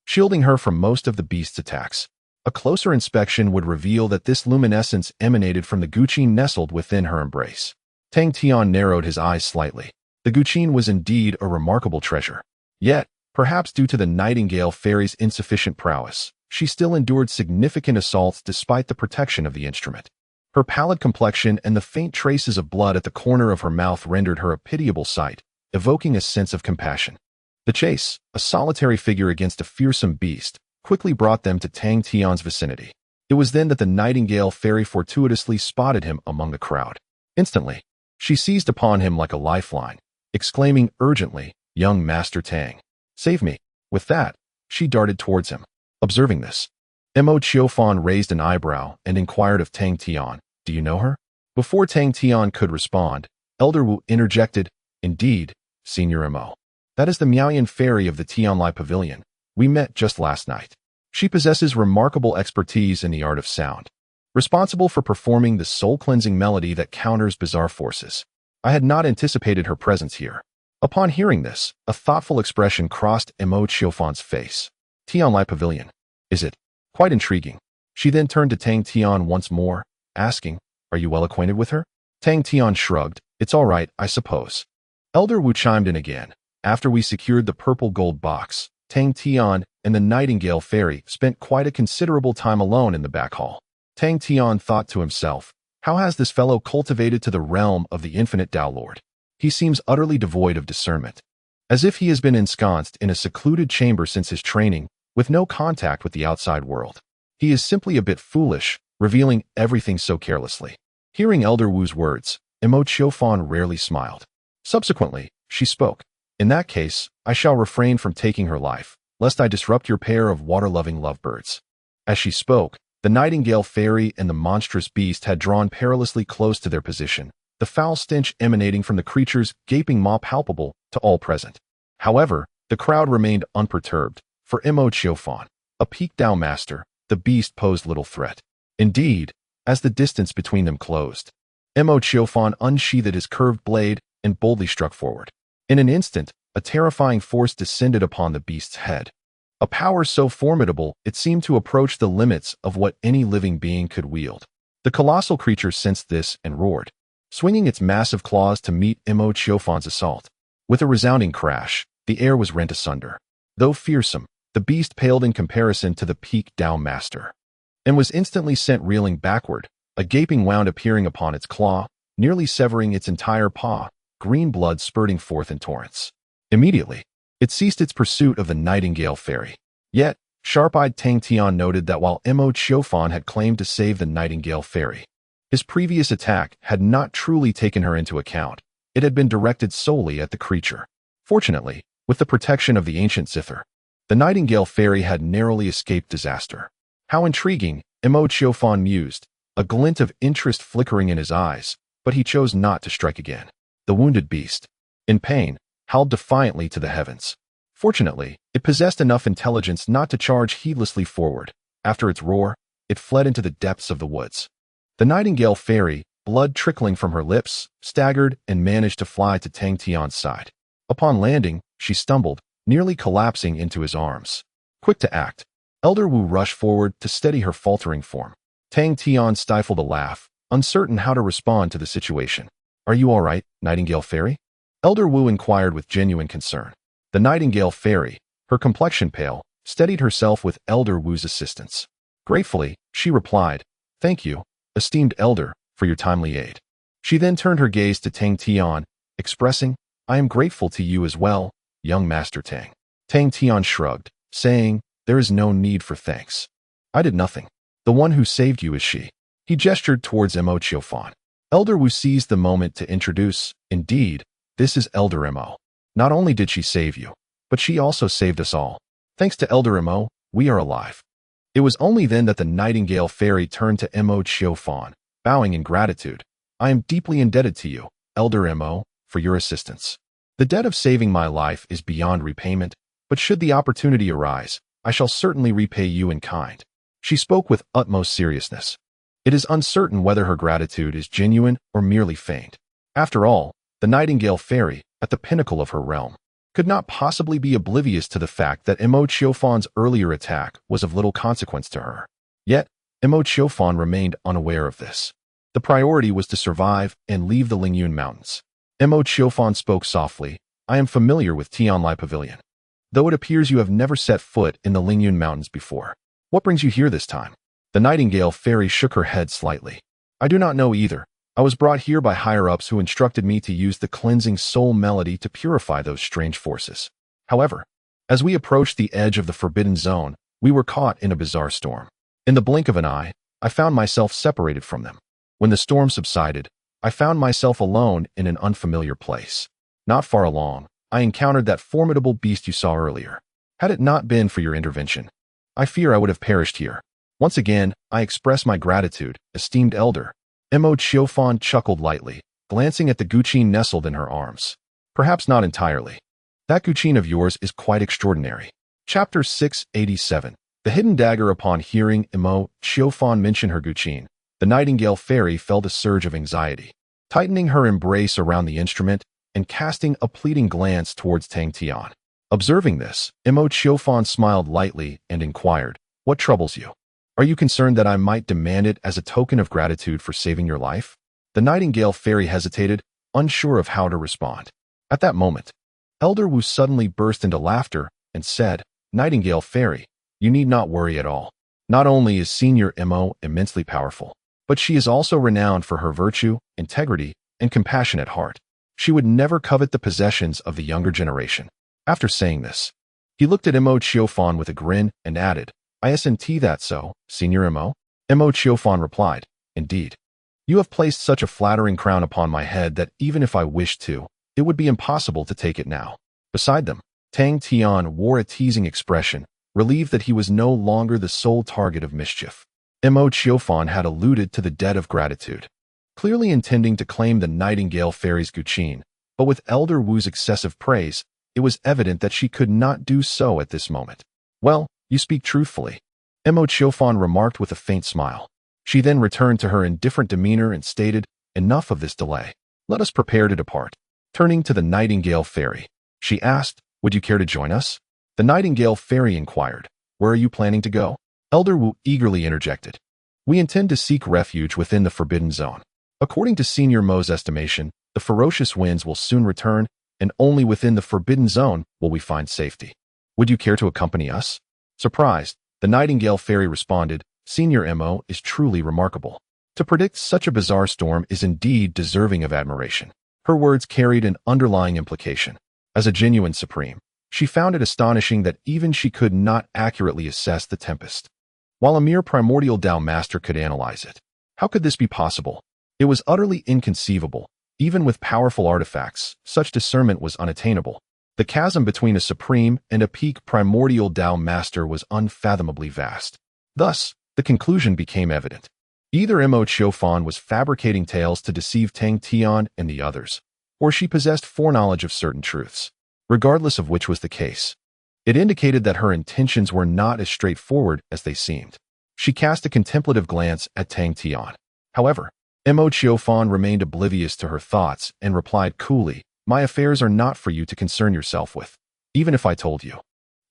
shielding her from most of the beast's attacks. A closer inspection would reveal that this luminescence emanated from the Guqin nestled within her embrace. Tang Tian narrowed his eyes slightly. The Guqin was indeed a remarkable treasure. Yet, perhaps due to the Nightingale Fairy's insufficient prowess, she still endured significant assaults despite the protection of the instrument. Her pallid complexion and the faint traces of blood at the corner of her mouth rendered her a pitiable sight, evoking a sense of compassion. The chase, a solitary figure against a fearsome beast, quickly brought them to Tang Tian's vicinity. It was then that the Nightingale Fairy fortuitously spotted him among the crowd. Instantly, she seized upon him like a lifeline, exclaiming urgently, "Young Master Tang, save me." With that, she darted towards him. Observing this, Mo Qiufan raised an eyebrow and inquired of Tang Tian, "Do you know her?" Before Tang Tian could respond, Elder Wu interjected, "Indeed, Senior Mo. That is the Miaoyan Fairy of the Tianlai Pavilion. We met just last night. She possesses remarkable expertise in the art of sound, responsible for performing the soul-cleansing melody that counters bizarre forces. I had not anticipated her presence here." Upon hearing this, a thoughtful expression crossed Mo Qiufan's face. "Tianlai Pavilion. Is it? Quite intriguing." She then turned to Tang Tian once more, asking, "Are you well acquainted with her?" Tang Tian shrugged. "It's all right, I suppose." Elder Wu chimed in again. "After we secured the purple gold box, Tang Tian and the Nightingale Fairy spent quite a considerable time alone in the back hall." Tang Tian thought to himself, "How has this fellow cultivated to the realm of the infinite Tao Lord? He seems utterly devoid of discernment, as if he has been ensconced in a secluded chamber since his training, with no contact with the outside world. He is simply a bit foolish, revealing everything so carelessly." Hearing Elder Wu's words, Mo Qiufan rarely smiled. Subsequently, she spoke. "In that case, I shall refrain from taking her life, lest I disrupt your pair of water-loving lovebirds." As she spoke, the Nightingale Fairy and the monstrous beast had drawn perilously close to their position, the foul stench emanating from the creature's gaping maw palpable to all present. However, the crowd remained unperturbed. For Mo Qiufan, a peaked Tao master, the beast posed little threat. Indeed, as the distance between them closed, Mo Qiufan unsheathed his curved blade and boldly struck forward. In an instant, a terrifying force descended upon the beast's head. A power so formidable it seemed to approach the limits of what any living being could wield. The colossal creature sensed this and roared, swinging its massive claws to meet Mo Chiofan's assault. With a resounding crash, the air was rent asunder. Though fearsome, the beast paled in comparison to the peak Dao master, and was instantly sent reeling backward, a gaping wound appearing upon its claw, nearly severing its entire paw, green blood spurting forth in torrents. Immediately, it ceased its pursuit of the Nightingale Fairy. Yet, sharp-eyed Tang Tian noted that while Mo Chiofan had claimed to save the Nightingale Fairy, his previous attack had not truly taken her into account. It had been directed solely at the creature. Fortunately, with the protection of the ancient zither, the Nightingale Fairy had narrowly escaped disaster. How intriguing, Mo Chiofan mused, a glint of interest flickering in his eyes, but he chose not to strike again. The wounded beast, in pain, howled defiantly to the heavens. Fortunately, it possessed enough intelligence not to charge heedlessly forward. After its roar, it fled into the depths of the woods. The Nightingale Fairy, blood trickling from her lips, staggered and managed to fly to Tang Tian's side. Upon landing, she stumbled, nearly collapsing into his arms. Quick to act, Elder Wu rushed forward to steady her faltering form. Tang Tian stifled a laugh, uncertain how to respond to the situation. "Are you all right, Nightingale Fairy?" Elder Wu inquired with genuine concern. The Nightingale Fairy, her complexion pale, steadied herself with Elder Wu's assistance. Gratefully, she replied, "Thank you, esteemed Elder, for your timely aid." She then turned her gaze to Tang Tian, expressing, "I am grateful to you as well, young Master Tang." Tang Tian shrugged, saying, "There is no need for thanks. I did nothing. The one who saved you is she." He gestured towards Mo Chiofan. Elder Wu seized the moment to introduce, "Indeed, this is Elder Mo. Not only did she save you, but she also saved us all. Thanks to Elder Mo, we are alive." It was only then that the Nightingale Fairy turned to Mo Chiofan, bowing in gratitude. "I am deeply indebted to you, Elder Mo, for your assistance. The debt of saving my life is beyond repayment, but should the opportunity arise, I shall certainly repay you in kind." She spoke with utmost seriousness. It is uncertain whether her gratitude is genuine or merely feigned. After all, the Nightingale Fairy, at the pinnacle of her realm, could not possibly be oblivious to the fact that Mo Chiofan's earlier attack was of little consequence to her. Yet, Mo Chiofan remained unaware of this. The priority was to survive and leave the Lingyun Mountains. Mo Chiofan spoke softly, "I am familiar with Tianlai Pavilion, though it appears you have never set foot in the Lingyun Mountains before. What brings you here this time?" The Nightingale Fairy shook her head slightly. "I do not know either. I was brought here by higher-ups who instructed me to use the cleansing soul melody to purify those strange forces. However, as we approached the edge of the forbidden zone, we were caught in a bizarre storm. In the blink of an eye, I found myself separated from them. When the storm subsided, I found myself alone in an unfamiliar place. Not far along, I encountered that formidable beast you saw earlier. Had it not been for your intervention, I fear I would have perished here. Once again, I express my gratitude, esteemed Elder." Mo Chiofan chuckled lightly, glancing at the guqin nestled in her arms. "Perhaps not entirely. That guqin of yours is quite extraordinary." Chapter 687. The Hidden Dagger. Upon hearing Mo Chiofan mention her guqin, the Nightingale Fairy felt a surge of anxiety. Tightening her embrace around the instrument and casting a pleading glance towards Tang Tian. Observing this, Mo Chiofan smiled lightly and inquired, "What troubles you? Are you concerned that I might demand it as a token of gratitude for saving your life?" The Nightingale Fairy hesitated, unsure of how to respond. At that moment, Elder Wu suddenly burst into laughter and said, "Nightingale Fairy, you need not worry at all. Not only is Senior Mo immensely powerful, but she is also renowned for her virtue, integrity, and compassionate heart. She would never covet the possessions of the younger generation." After saying this, he looked at Mo Chiofan with a grin and added, "Isn't that so, Senior Mo?" Mo Chiofan replied, "Indeed. You have placed such a flattering crown upon my head that even if I wished to, it would be impossible to take it now." Beside them, Tang Tian wore a teasing expression, relieved that he was no longer the sole target of mischief. Mo Chiofan had alluded to the debt of gratitude, clearly intending to claim the Nightingale Fairy's guqin, but with Elder Wu's excessive praise, it was evident that she could not do so at this moment. "Well, you speak truthfully," Mo Chiofan remarked with a faint smile. She then returned to her indifferent demeanor and stated, "Enough of this delay. Let us prepare to depart." Turning to the Nightingale Fairy, she asked, "Would you care to join us?" The Nightingale Fairy inquired, "Where are you planning to go?" Elder Wu eagerly interjected, We intend to seek refuge within the Forbidden Zone. According to Senior Mo's estimation, the ferocious winds will soon return, and only within the Forbidden Zone will we find safety. Would you care to accompany us? Surprised, the Nightingale Fairy responded, Senior Mo is truly remarkable. To predict such a bizarre storm is indeed deserving of admiration. Her words carried an underlying implication. As a genuine supreme, she found it astonishing that even she could not accurately assess the tempest, while a mere primordial Tao master could analyze it. How could this be possible? It was utterly inconceivable. Even with powerful artifacts, such discernment was unattainable. The chasm between a supreme and a peak primordial Tao master was unfathomably vast. Thus, the conclusion became evident. Either Mo Qiufan was fabricating tales to deceive Tang Tian and the others, or she possessed foreknowledge of certain truths. Regardless of which was the case, it indicated that her intentions were not as straightforward as they seemed. She cast a contemplative glance at Tang Tian. However, Mo Qiufan remained oblivious to her thoughts and replied coolly, My affairs are not for you to concern yourself with. Even if I told you,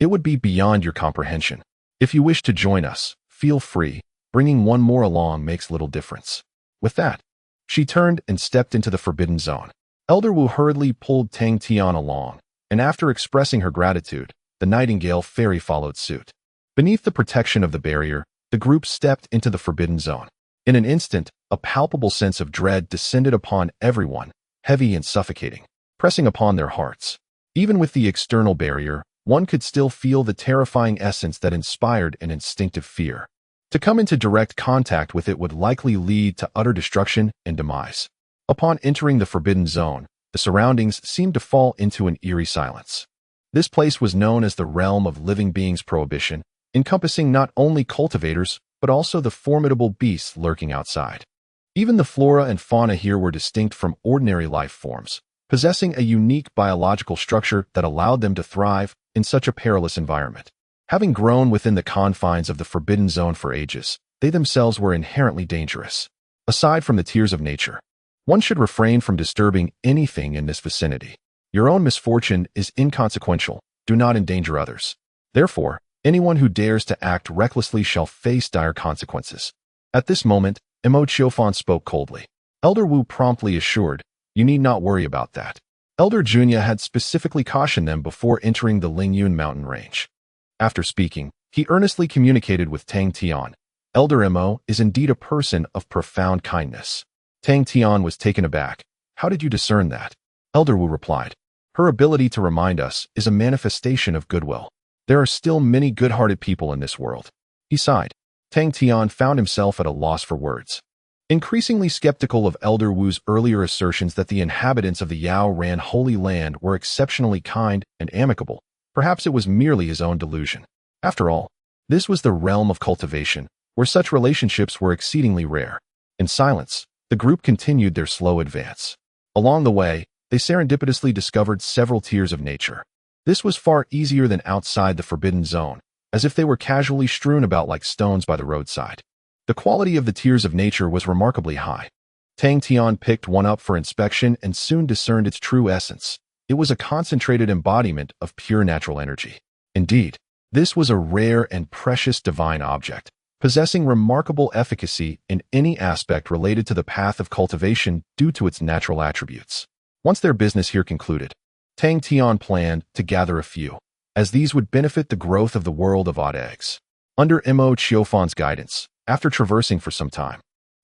it would be beyond your comprehension. If you wish to join us, feel free. Bringing one more along makes little difference. With that, she turned and stepped into the Forbidden Zone. Elder Wu hurriedly pulled Tang Tian along, and after expressing her gratitude, the Nightingale Fairy followed suit. Beneath the protection of the barrier, the group stepped into the Forbidden Zone. In an instant, a palpable sense of dread descended upon everyone, heavy and suffocating, pressing upon their hearts. Even with the external barrier, one could still feel the terrifying essence that inspired an instinctive fear. To come into direct contact with it would likely lead to utter destruction and demise. Upon entering the Forbidden Zone, the surroundings seemed to fall into an eerie silence. This place was known as the Realm of Living Beings Prohibition, encompassing not only cultivators, but also the formidable beasts lurking outside. Even the flora and fauna here were distinct from ordinary life forms, possessing a unique biological structure that allowed them to thrive in such a perilous environment. Having grown within the confines of the Forbidden Zone for ages, they themselves were inherently dangerous. Aside from the tears of nature, one should refrain from disturbing anything in this vicinity. Your own misfortune is inconsequential. Do not endanger others. Therefore, anyone who dares to act recklessly shall face dire consequences. At this moment, Mo Qiufan spoke coldly. Elder Wu promptly assured, You need not worry about that. Elder Junya had specifically cautioned them before entering the Lingyun mountain range. After speaking, he earnestly communicated with Tang Tian. Elder Mo is indeed a person of profound kindness. Tang Tian was taken aback. How did you discern that? Elder Wu replied. Her ability to remind us is a manifestation of goodwill. There are still many good-hearted people in this world. He sighed. Tang Tian found himself at a loss for words. Increasingly skeptical of Elder Wu's earlier assertions that the inhabitants of the Yao Ran Holy Land were exceptionally kind and amicable, perhaps it was merely his own delusion. After all, this was the realm of cultivation, where such relationships were exceedingly rare. In silence, the group continued their slow advance. Along the way, they serendipitously discovered several tiers of nature. This was far easier than outside the Forbidden Zone, as if they were casually strewn about like stones by the roadside. The quality of the tiers of nature was remarkably high. Tang Tian picked one up for inspection and soon discerned its true essence. It was a concentrated embodiment of pure natural energy. Indeed, this was a rare and precious divine object, possessing remarkable efficacy in any aspect related to the path of cultivation due to its natural attributes. Once their business here concluded, Tang Tian planned to gather a few, as these would benefit the growth of the world of odd eggs. Under Mo Qiufan's guidance, after traversing for some time,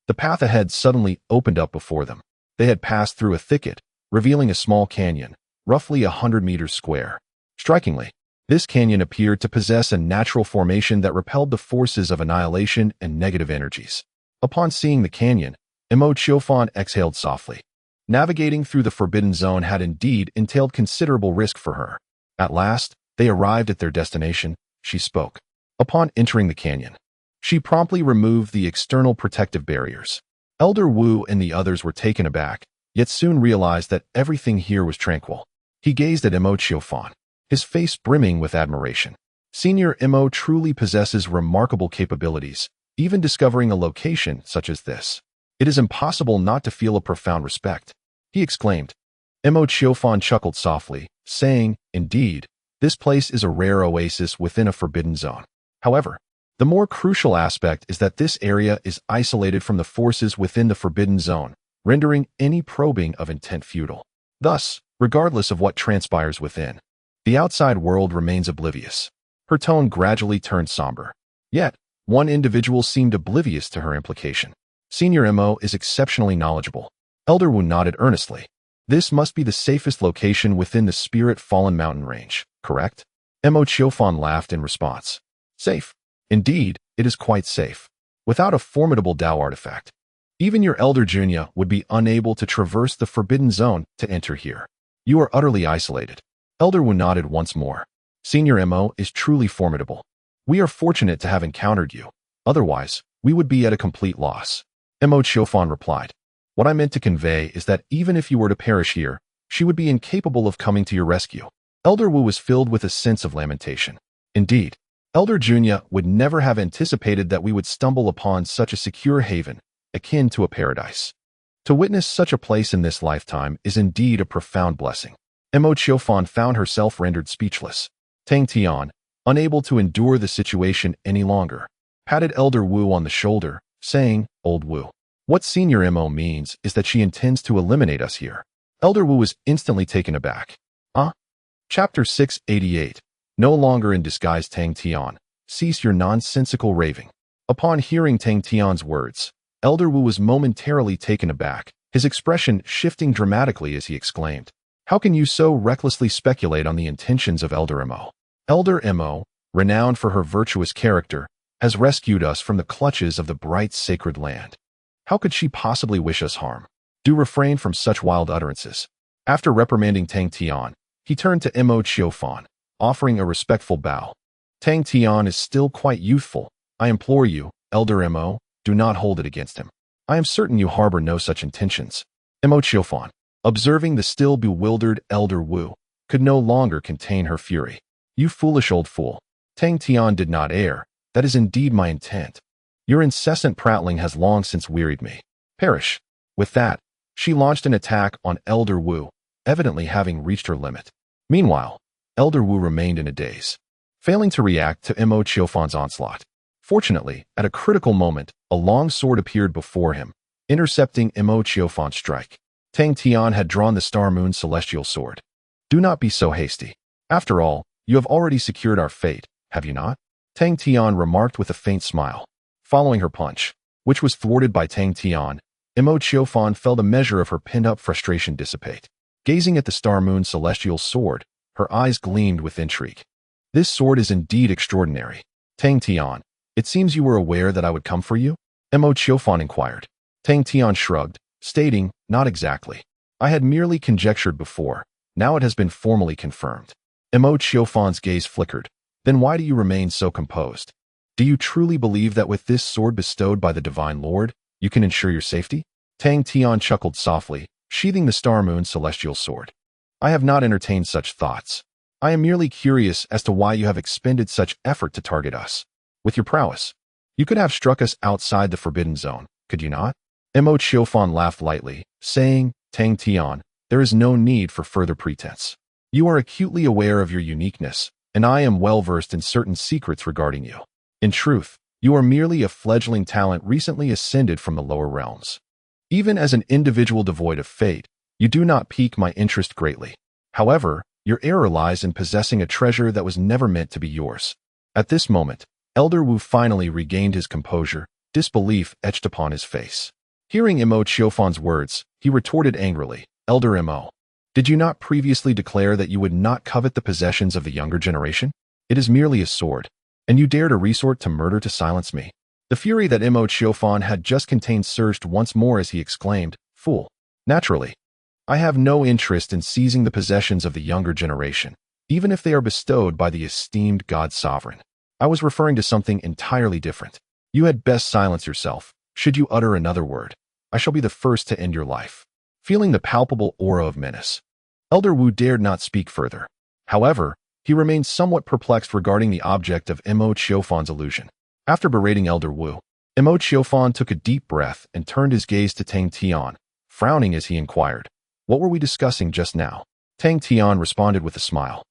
the path ahead suddenly opened up before them. They had passed through a thicket, revealing a small canyon, roughly 100 meters square. Strikingly, this canyon appeared to possess a natural formation that repelled the forces of annihilation and negative energies. Upon seeing the canyon, Mo Qiufan exhaled softly. Navigating through the Forbidden Zone had indeed entailed considerable risk for her. At last, they arrived at their destination. She spoke. Upon entering the canyon, she promptly removed the external protective barriers. Elder Wu and the others were taken aback, yet soon realized that everything here was tranquil. He gazed at Mo Qiufan, his face brimming with admiration. Senior Mo truly possesses remarkable capabilities, even discovering a location such as this. It is impossible not to feel a profound respect, he exclaimed. Mo Qiufan chuckled softly, saying, Indeed, this place is a rare oasis within a forbidden zone. However, The more crucial aspect is that this area is isolated from the forces within the Forbidden Zone, rendering any probing of intent futile. Thus, regardless of what transpires within, the outside world remains oblivious. Her tone gradually turned somber. Yet, one individual seemed oblivious to her implication. Senior Mo is exceptionally knowledgeable. Elder Wu nodded earnestly. This must be the safest location within the Spirit Fallen Mountain Range, correct? Mo Chiofan laughed in response. Safe. Indeed, it is quite safe. Without a formidable Dao artifact, even your Elder Junya would be unable to traverse the Forbidden Zone to enter here. You are utterly isolated. Elder Wu nodded once more. Senior Mo is truly formidable. We are fortunate to have encountered you. Otherwise, we would be at a complete loss. Mo Chiofan replied. What I meant to convey is that even if you were to perish here, she would be incapable of coming to your rescue. Elder Wu was filled with a sense of lamentation. Indeed, Elder Junya would never have anticipated that we would stumble upon such a secure haven, akin to a paradise. To witness such a place in this lifetime is indeed a profound blessing. Mo Chiofan found herself rendered speechless. Tang Tian, unable to endure the situation any longer, patted Elder Wu on the shoulder, saying, Old Wu. What Senior Mo means is that she intends to eliminate us here. Elder Wu was instantly taken aback. Chapter 688. No longer in disguise. Tang Tian, cease your nonsensical raving. Upon hearing Tang Tian's words, Elder Wu was momentarily taken aback, his expression shifting dramatically as he exclaimed, How can you so recklessly speculate on the intentions of Elder Mo? Elder Mo, renowned for her virtuous character, has rescued us from the clutches of the bright sacred land. How could she possibly wish us harm? Do refrain from such wild utterances. After reprimanding Tang Tian, he turned to Mo Chiofan, offering a respectful bow. Tang Tian is still quite youthful. I implore you, Elder Mo, do not hold it against him. I am certain you harbor no such intentions. Mo Chiofan, observing the still bewildered Elder Wu, could no longer contain her fury. You foolish old fool. Tang Tian did not err. That is indeed my intent. Your incessant prattling has long since wearied me. Perish. With that, she launched an attack on Elder Wu, evidently having reached her limit. Meanwhile, Elder Wu remained in a daze, failing to react to Mo Chiofan's onslaught. Fortunately, at a critical moment, a long sword appeared before him, intercepting Mo Chiofan's strike. Tang Tian had drawn the Star Moon Celestial Sword. Do not be so hasty. After all, you have already secured our fate, have you not? Tang Tian remarked with a faint smile. Following her punch, which was thwarted by Tang Tian, Mo Chiofan felt a measure of her pinned-up frustration dissipate. Gazing at the Star Moon Celestial Sword, her eyes gleamed with intrigue. This sword is indeed extraordinary. Tang Tian, it seems you were aware that I would come for you? Mo Chiofan inquired. Tang Tian shrugged, stating, Not exactly. I had merely conjectured before. Now it has been formally confirmed. Mo Chiofan's gaze flickered. Then why do you remain so composed? Do you truly believe that with this sword bestowed by the Divine Lord, you can ensure your safety? Tang Tian chuckled softly, sheathing the Star Moon Celestial Sword. I have not entertained such thoughts. I am merely curious as to why you have expended such effort to target us. With your prowess, you could have struck us outside the Forbidden Zone, could you not? Mo Chiofan laughed lightly, saying, Tang Tian, there is no need for further pretense. You are acutely aware of your uniqueness, and I am well versed in certain secrets regarding you. In truth, you are merely a fledgling talent recently ascended from the lower realms. Even as an individual devoid of fate, you do not pique my interest greatly. However, your error lies in possessing a treasure that was never meant to be yours. At this moment, Elder Wu finally regained his composure, disbelief etched upon his face. Hearing Mo Chiofan's words, he retorted angrily, Elder Mo, did you not previously declare that you would not covet the possessions of the younger generation? It is merely a sword, and you dare to resort to murder to silence me. The fury that Mo Chiofan had just contained surged once more as he exclaimed, Fool. Naturally, I have no interest in seizing the possessions of the younger generation, even if they are bestowed by the esteemed God Sovereign. I was referring to something entirely different. You had best silence yourself. Should you utter another word, I shall be the first to end your life. Feeling the palpable aura of menace, Elder Wu dared not speak further. However, he remained somewhat perplexed regarding the object of Mo Chiofan's illusion. After berating Elder Wu, Mo Chiofan took a deep breath and turned his gaze to Tang Tian, frowning as he inquired, What were we discussing just now? Tang Tian responded with a smile.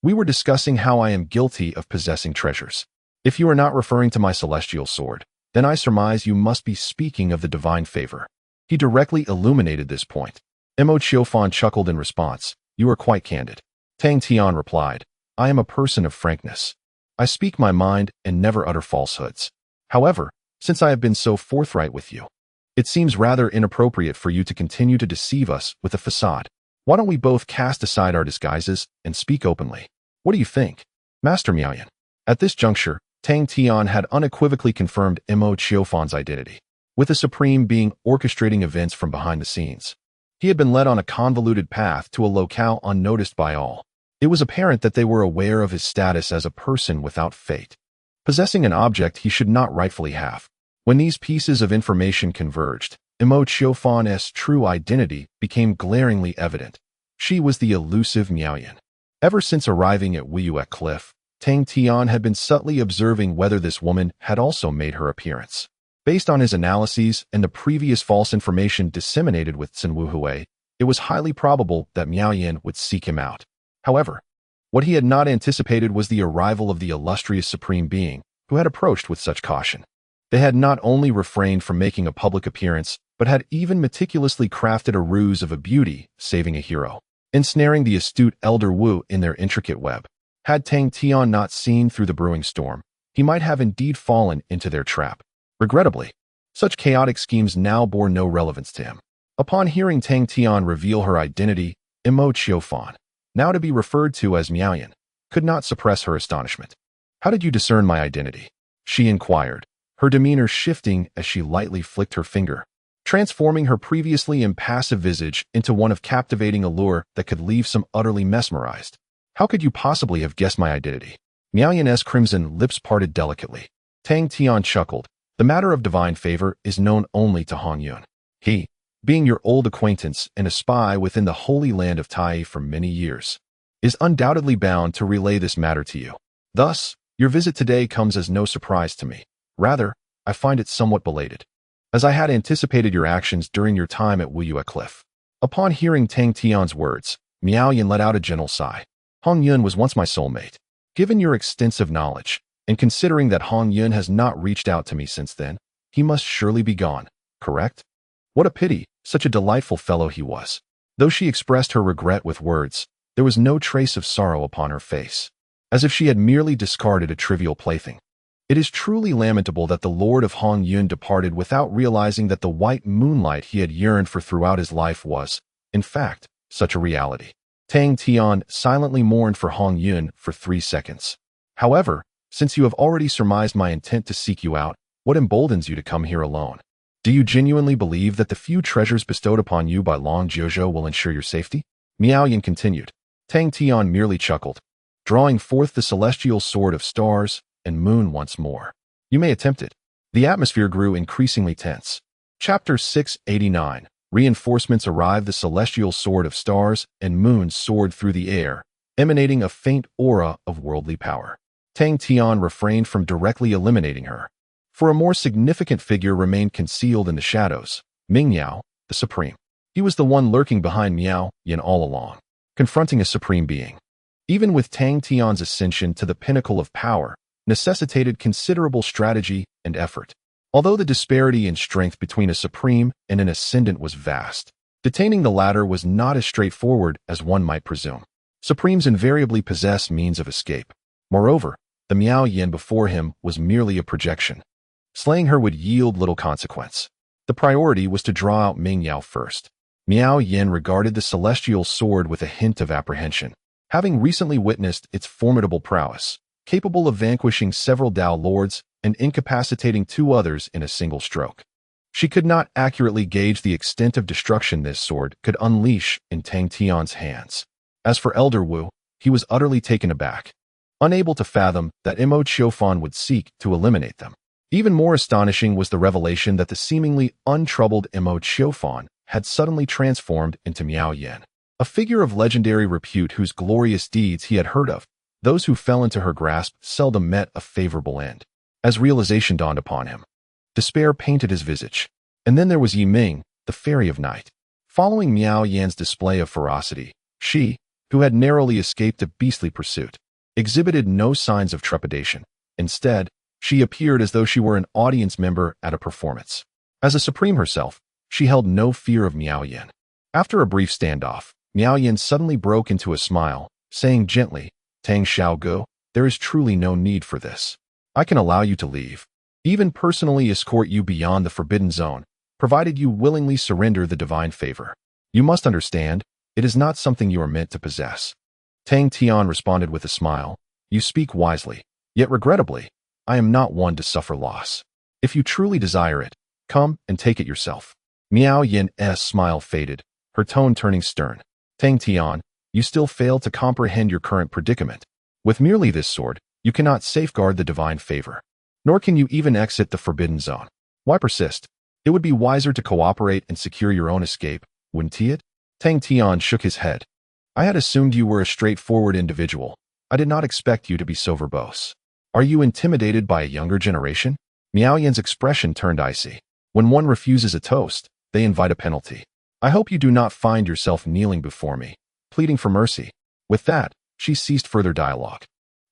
We were discussing how I am guilty of possessing treasures. If you are not referring to my celestial sword, then I surmise you must be speaking of the divine favor. He directly illuminated this point. Mo Qiufan chuckled in response. You are quite candid. Tang Tian replied, I am a person of frankness. I speak my mind and never utter falsehoods. However, since I have been so forthright with you, it seems rather inappropriate for you to continue to deceive us with a facade. Why don't we both cast aside our disguises and speak openly? What do you think, Master Miaoyan? At this juncture, Tang Tian had unequivocally confirmed Mo Qiufan's identity, with the Supreme being orchestrating events from behind the scenes. He had been led on a convoluted path to a locale unnoticed by all. It was apparent that they were aware of his status as a person without fate, possessing an object he should not rightfully have. When these pieces of information converged, Mo Qiufan's true identity became glaringly evident. She was the elusive Miaoyan. Ever since arriving at Wuyue Cliff, Tang Tian had been subtly observing whether this woman had also made her appearance. Based on his analyses and the previous false information disseminated with Sun Wuhui, it was highly probable that Miaoyan would seek him out. However, what he had not anticipated was the arrival of the illustrious Supreme Being, who had approached with such caution. They had not only refrained from making a public appearance, but had even meticulously crafted a ruse of a beauty saving a hero, ensnaring the astute Elder Wu in their intricate web. Had Tang Tian not seen through the brewing storm, he might have indeed fallen into their trap. Regrettably, such chaotic schemes now bore no relevance to him. Upon hearing Tang Tian reveal her identity, Mo Qiufan, now to be referred to as Miaoyan, could not suppress her astonishment. How did you discern my identity? She inquired, her demeanor shifting as she lightly flicked her finger, transforming her previously impassive visage into one of captivating allure that could leave some utterly mesmerized. How could you possibly have guessed my identity? Miaoyan's crimson lips parted delicately. Tang Tian chuckled. The matter of divine favor is known only to Hong Yun. He, being your old acquaintance and a spy within the holy land of Tai for many years, is undoubtedly bound to relay this matter to you. Thus, your visit today comes as no surprise to me. Rather, I find it somewhat belated, as I had anticipated your actions during your time at Wuyue Cliff. Upon hearing Tang Tian's words, Miaoyan let out a gentle sigh. Hong Yun was once my soulmate. Given your extensive knowledge, and considering that Hong Yun has not reached out to me since then, he must surely be gone, correct? What a pity, such a delightful fellow he was. Though she expressed her regret with words, there was no trace of sorrow upon her face, as if she had merely discarded a trivial plaything. It is truly lamentable that the Lord of Hong Yun departed without realizing that the white moonlight he had yearned for throughout his life was, in fact, such a reality. Tang Tian silently mourned for Hong Yun for 3 seconds. However, since you have already surmised my intent to seek you out, what emboldens you to come here alone? Do you genuinely believe that the few treasures bestowed upon you by Long Jiuzhou will ensure your safety? Miaoyan continued. Tang Tian merely chuckled, drawing forth the celestial sword of stars and moon once more. You may attempt it. The atmosphere grew increasingly tense. Chapter 689. Reinforcements arrived. The celestial sword of stars and moon soared through the air, emanating a faint aura of worldly power. Tang Tian refrained from directly eliminating her, for a more significant figure remained concealed in the shadows, Ming Yao, the Supreme. He was the one lurking behind Miao Yin all along, confronting a Supreme Being. Even with Tang Tian's ascension to the pinnacle of power, necessitated considerable strategy and effort. Although the disparity in strength between a Supreme and an Ascendant was vast, detaining the latter was not as straightforward as one might presume. Supremes invariably possess means of escape. Moreover, the Miao Yin before him was merely a projection. Slaying her would yield little consequence. The priority was to draw out Ming Yao first. Miao Yin regarded the celestial sword with a hint of apprehension, having recently witnessed its formidable prowess, capable of vanquishing several Dao lords and incapacitating 2 others in a single stroke. She could not accurately gauge the extent of destruction this sword could unleash in Tang Tian's hands. As for Elder Wu, he was utterly taken aback, unable to fathom that Mo Qiufan would seek to eliminate them. Even more astonishing was the revelation that the seemingly untroubled Mo Qiufan had suddenly transformed into Miao Yin, a figure of legendary repute whose glorious deeds he had heard of. Those who fell into her grasp seldom met a favorable end. As realization dawned upon him, despair painted his visage. And then there was Yi Ming, the Fairy of Night. Following Miao Yan's display of ferocity, she, who had narrowly escaped a beastly pursuit, exhibited no signs of trepidation. Instead, She appeared as though she were an audience member at a performance. As a supreme herself, she held no fear of Miao Yin. After a brief standoff, Miao Yin suddenly broke into a smile, saying gently, "Tang Xiaogu, there is truly no need for this. I can allow you to leave, even personally escort you beyond the forbidden zone, provided you willingly surrender the divine favor. You must understand, it is not something you are meant to possess." Tang Tian responded with a smile, "You speak wisely, yet regrettably, I am not one to suffer loss. If you truly desire it, come and take it yourself." Miao Yin's smile faded, her tone turning stern. "Tang Tian, you still fail to comprehend your current predicament. With merely this sword, you cannot safeguard the divine favor, nor can you even exit the forbidden zone. Why persist? It would be wiser to cooperate and secure your own escape, wouldn't it?" Tang Tian shook his head. "I had assumed you were a straightforward individual. I did not expect you to be so verbose. Are you intimidated by a younger generation?" Miao Yan's expression turned icy. "When one refuses a toast, they invite a penalty. I hope you do not find yourself kneeling before me, pleading for mercy." With that, she ceased further dialogue,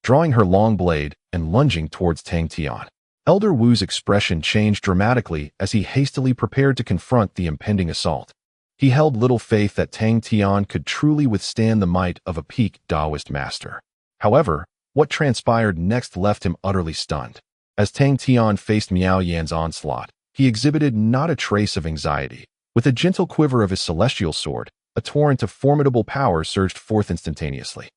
drawing her long blade and lunging towards Tang Tian. Elder Wu's expression changed dramatically as he hastily prepared to confront the impending assault. He held little faith that Tang Tian could truly withstand the might of a peak Taoist master. However, what transpired next left him utterly stunned. As Tang Tian faced Miao Yan's onslaught, he exhibited not a trace of anxiety. With a gentle quiver of his celestial sword, a torrent of formidable power surged forth instantaneously.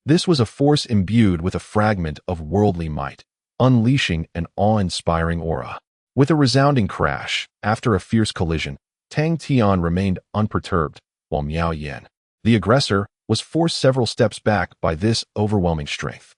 This was a force imbued with a fragment of worldly might, unleashing an awe-inspiring aura. With a resounding crash, after a fierce collision, Tang Tian remained unperturbed, while Miao Yan, the aggressor, was forced several steps back by this overwhelming strength.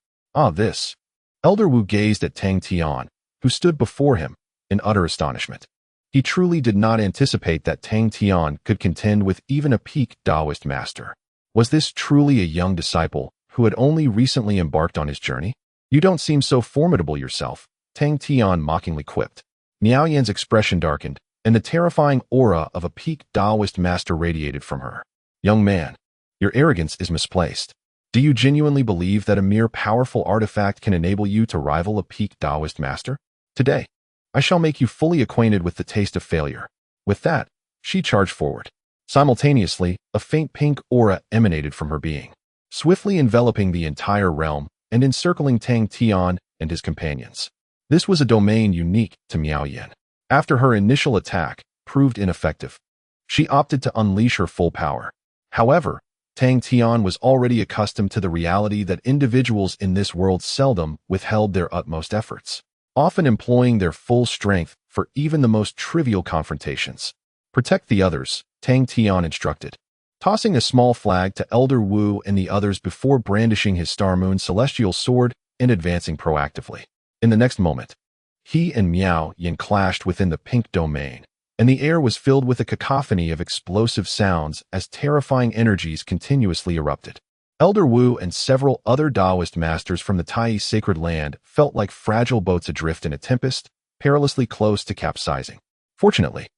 This! Elder Wu gazed at Tang Tian, who stood before him, in utter astonishment. He truly did not anticipate that Tang Tian could contend with even a peak Taoist master. Was this truly a young disciple who had only recently embarked on his journey? "You don't seem so formidable yourself," Tang Tian mockingly quipped. Miao Yan's expression darkened, and the terrifying aura of a peak Taoist master radiated from her. "Young man, your arrogance is misplaced. Do you genuinely believe that a mere powerful artifact can enable you to rival a peak Taoist master? Today, I shall make you fully acquainted with the taste of failure." With that, she charged forward. Simultaneously, a faint pink aura emanated from her being, swiftly enveloping the entire realm and encircling Tang Tian and his companions. This was a domain unique to Miao Yan. After her initial attack proved ineffective, she opted to unleash her full power. However, Tang Tian was already accustomed to the reality that individuals in this world seldom withheld their utmost efforts, often employing their full strength for even the most trivial confrontations. "Protect the others," Tang Tian instructed, tossing a small flag to Elder Wu and the others before brandishing his Star Moon celestial sword and advancing proactively. In the next moment, he and Miao Yin clashed within the pink domain, and the air was filled with a cacophony of explosive sounds as terrifying energies continuously erupted. Elder Wu and several other Taoist masters from the Tai sacred land felt like fragile boats adrift in a tempest, perilously close to capsizing. Fortunately,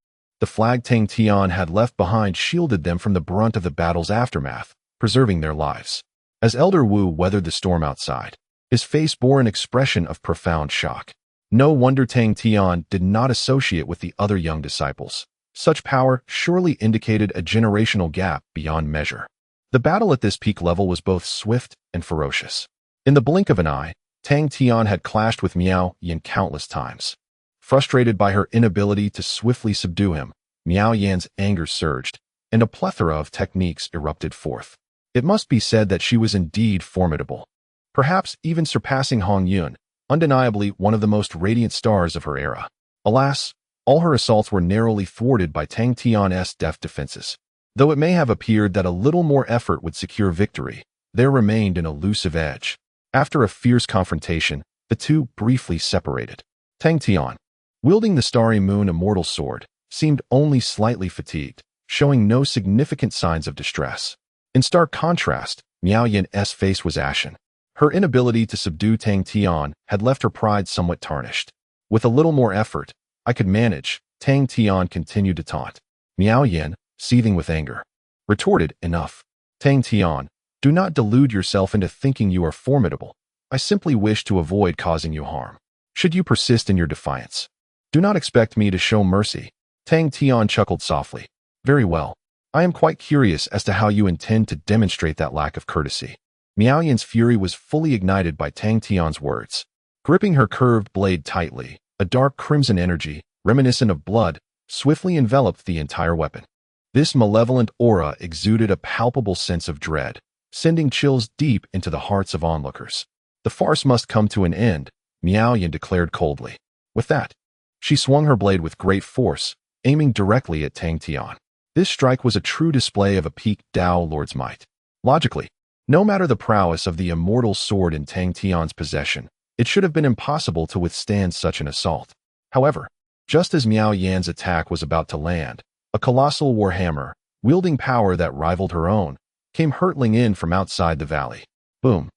the flag Tang Tian had left behind shielded them from the brunt of the battle's aftermath, preserving their lives. As Elder Wu weathered the storm outside, his face bore an expression of profound shock. No wonder Tang Tian did not associate with the other young disciples. Such power surely indicated a generational gap beyond measure. The battle at this peak level was both swift and ferocious. In the blink of an eye, Tang Tian had clashed with Miao Yan countless times. Frustrated by her inability to swiftly subdue him, Miao Yan's anger surged, and a plethora of techniques erupted forth. It must be said that she was indeed formidable, perhaps even surpassing Hong Yun, undeniably one of the most radiant stars of her era. Alas, all her assaults were narrowly thwarted by Tang Tian's deft defenses. Though it may have appeared that a little more effort would secure victory, there remained an elusive edge. After a fierce confrontation, the two briefly separated. Tang Tian, wielding the Starry Moon immortal sword, seemed only slightly fatigued, showing no significant signs of distress. In stark contrast, Miao Yan's face was ashen. Her inability to subdue Tang Tian had left her pride somewhat tarnished. "With a little more effort, I could manage," Tang Tian continued to taunt. Miao Yan, seething with anger, retorted, "Enough. Tang Tian, do not delude yourself into thinking you are formidable. I simply wish to avoid causing you harm." should you persist in your defiance. Do not expect me to show mercy. Tang Tian chuckled softly. Very well. I am quite curious as to how you intend to demonstrate that lack of courtesy. Miao Yan's fury was fully ignited by Tang Tian's words. Gripping her curved blade tightly, a dark crimson energy, reminiscent of blood, swiftly enveloped the entire weapon. This malevolent aura exuded a palpable sense of dread, sending chills deep into the hearts of onlookers. The farce must come to an end, Miao Yan declared coldly. With that, she swung her blade with great force, aiming directly at Tang Tian. This strike was a true display of a peaked Dao Lord's might. Logically, no matter the prowess of the immortal sword in Tang Tian's possession, it should have been impossible to withstand such an assault. However, just as Miao Yan's attack was about to land, a colossal warhammer, wielding power that rivaled her own, came hurtling in from outside the valley. Boom!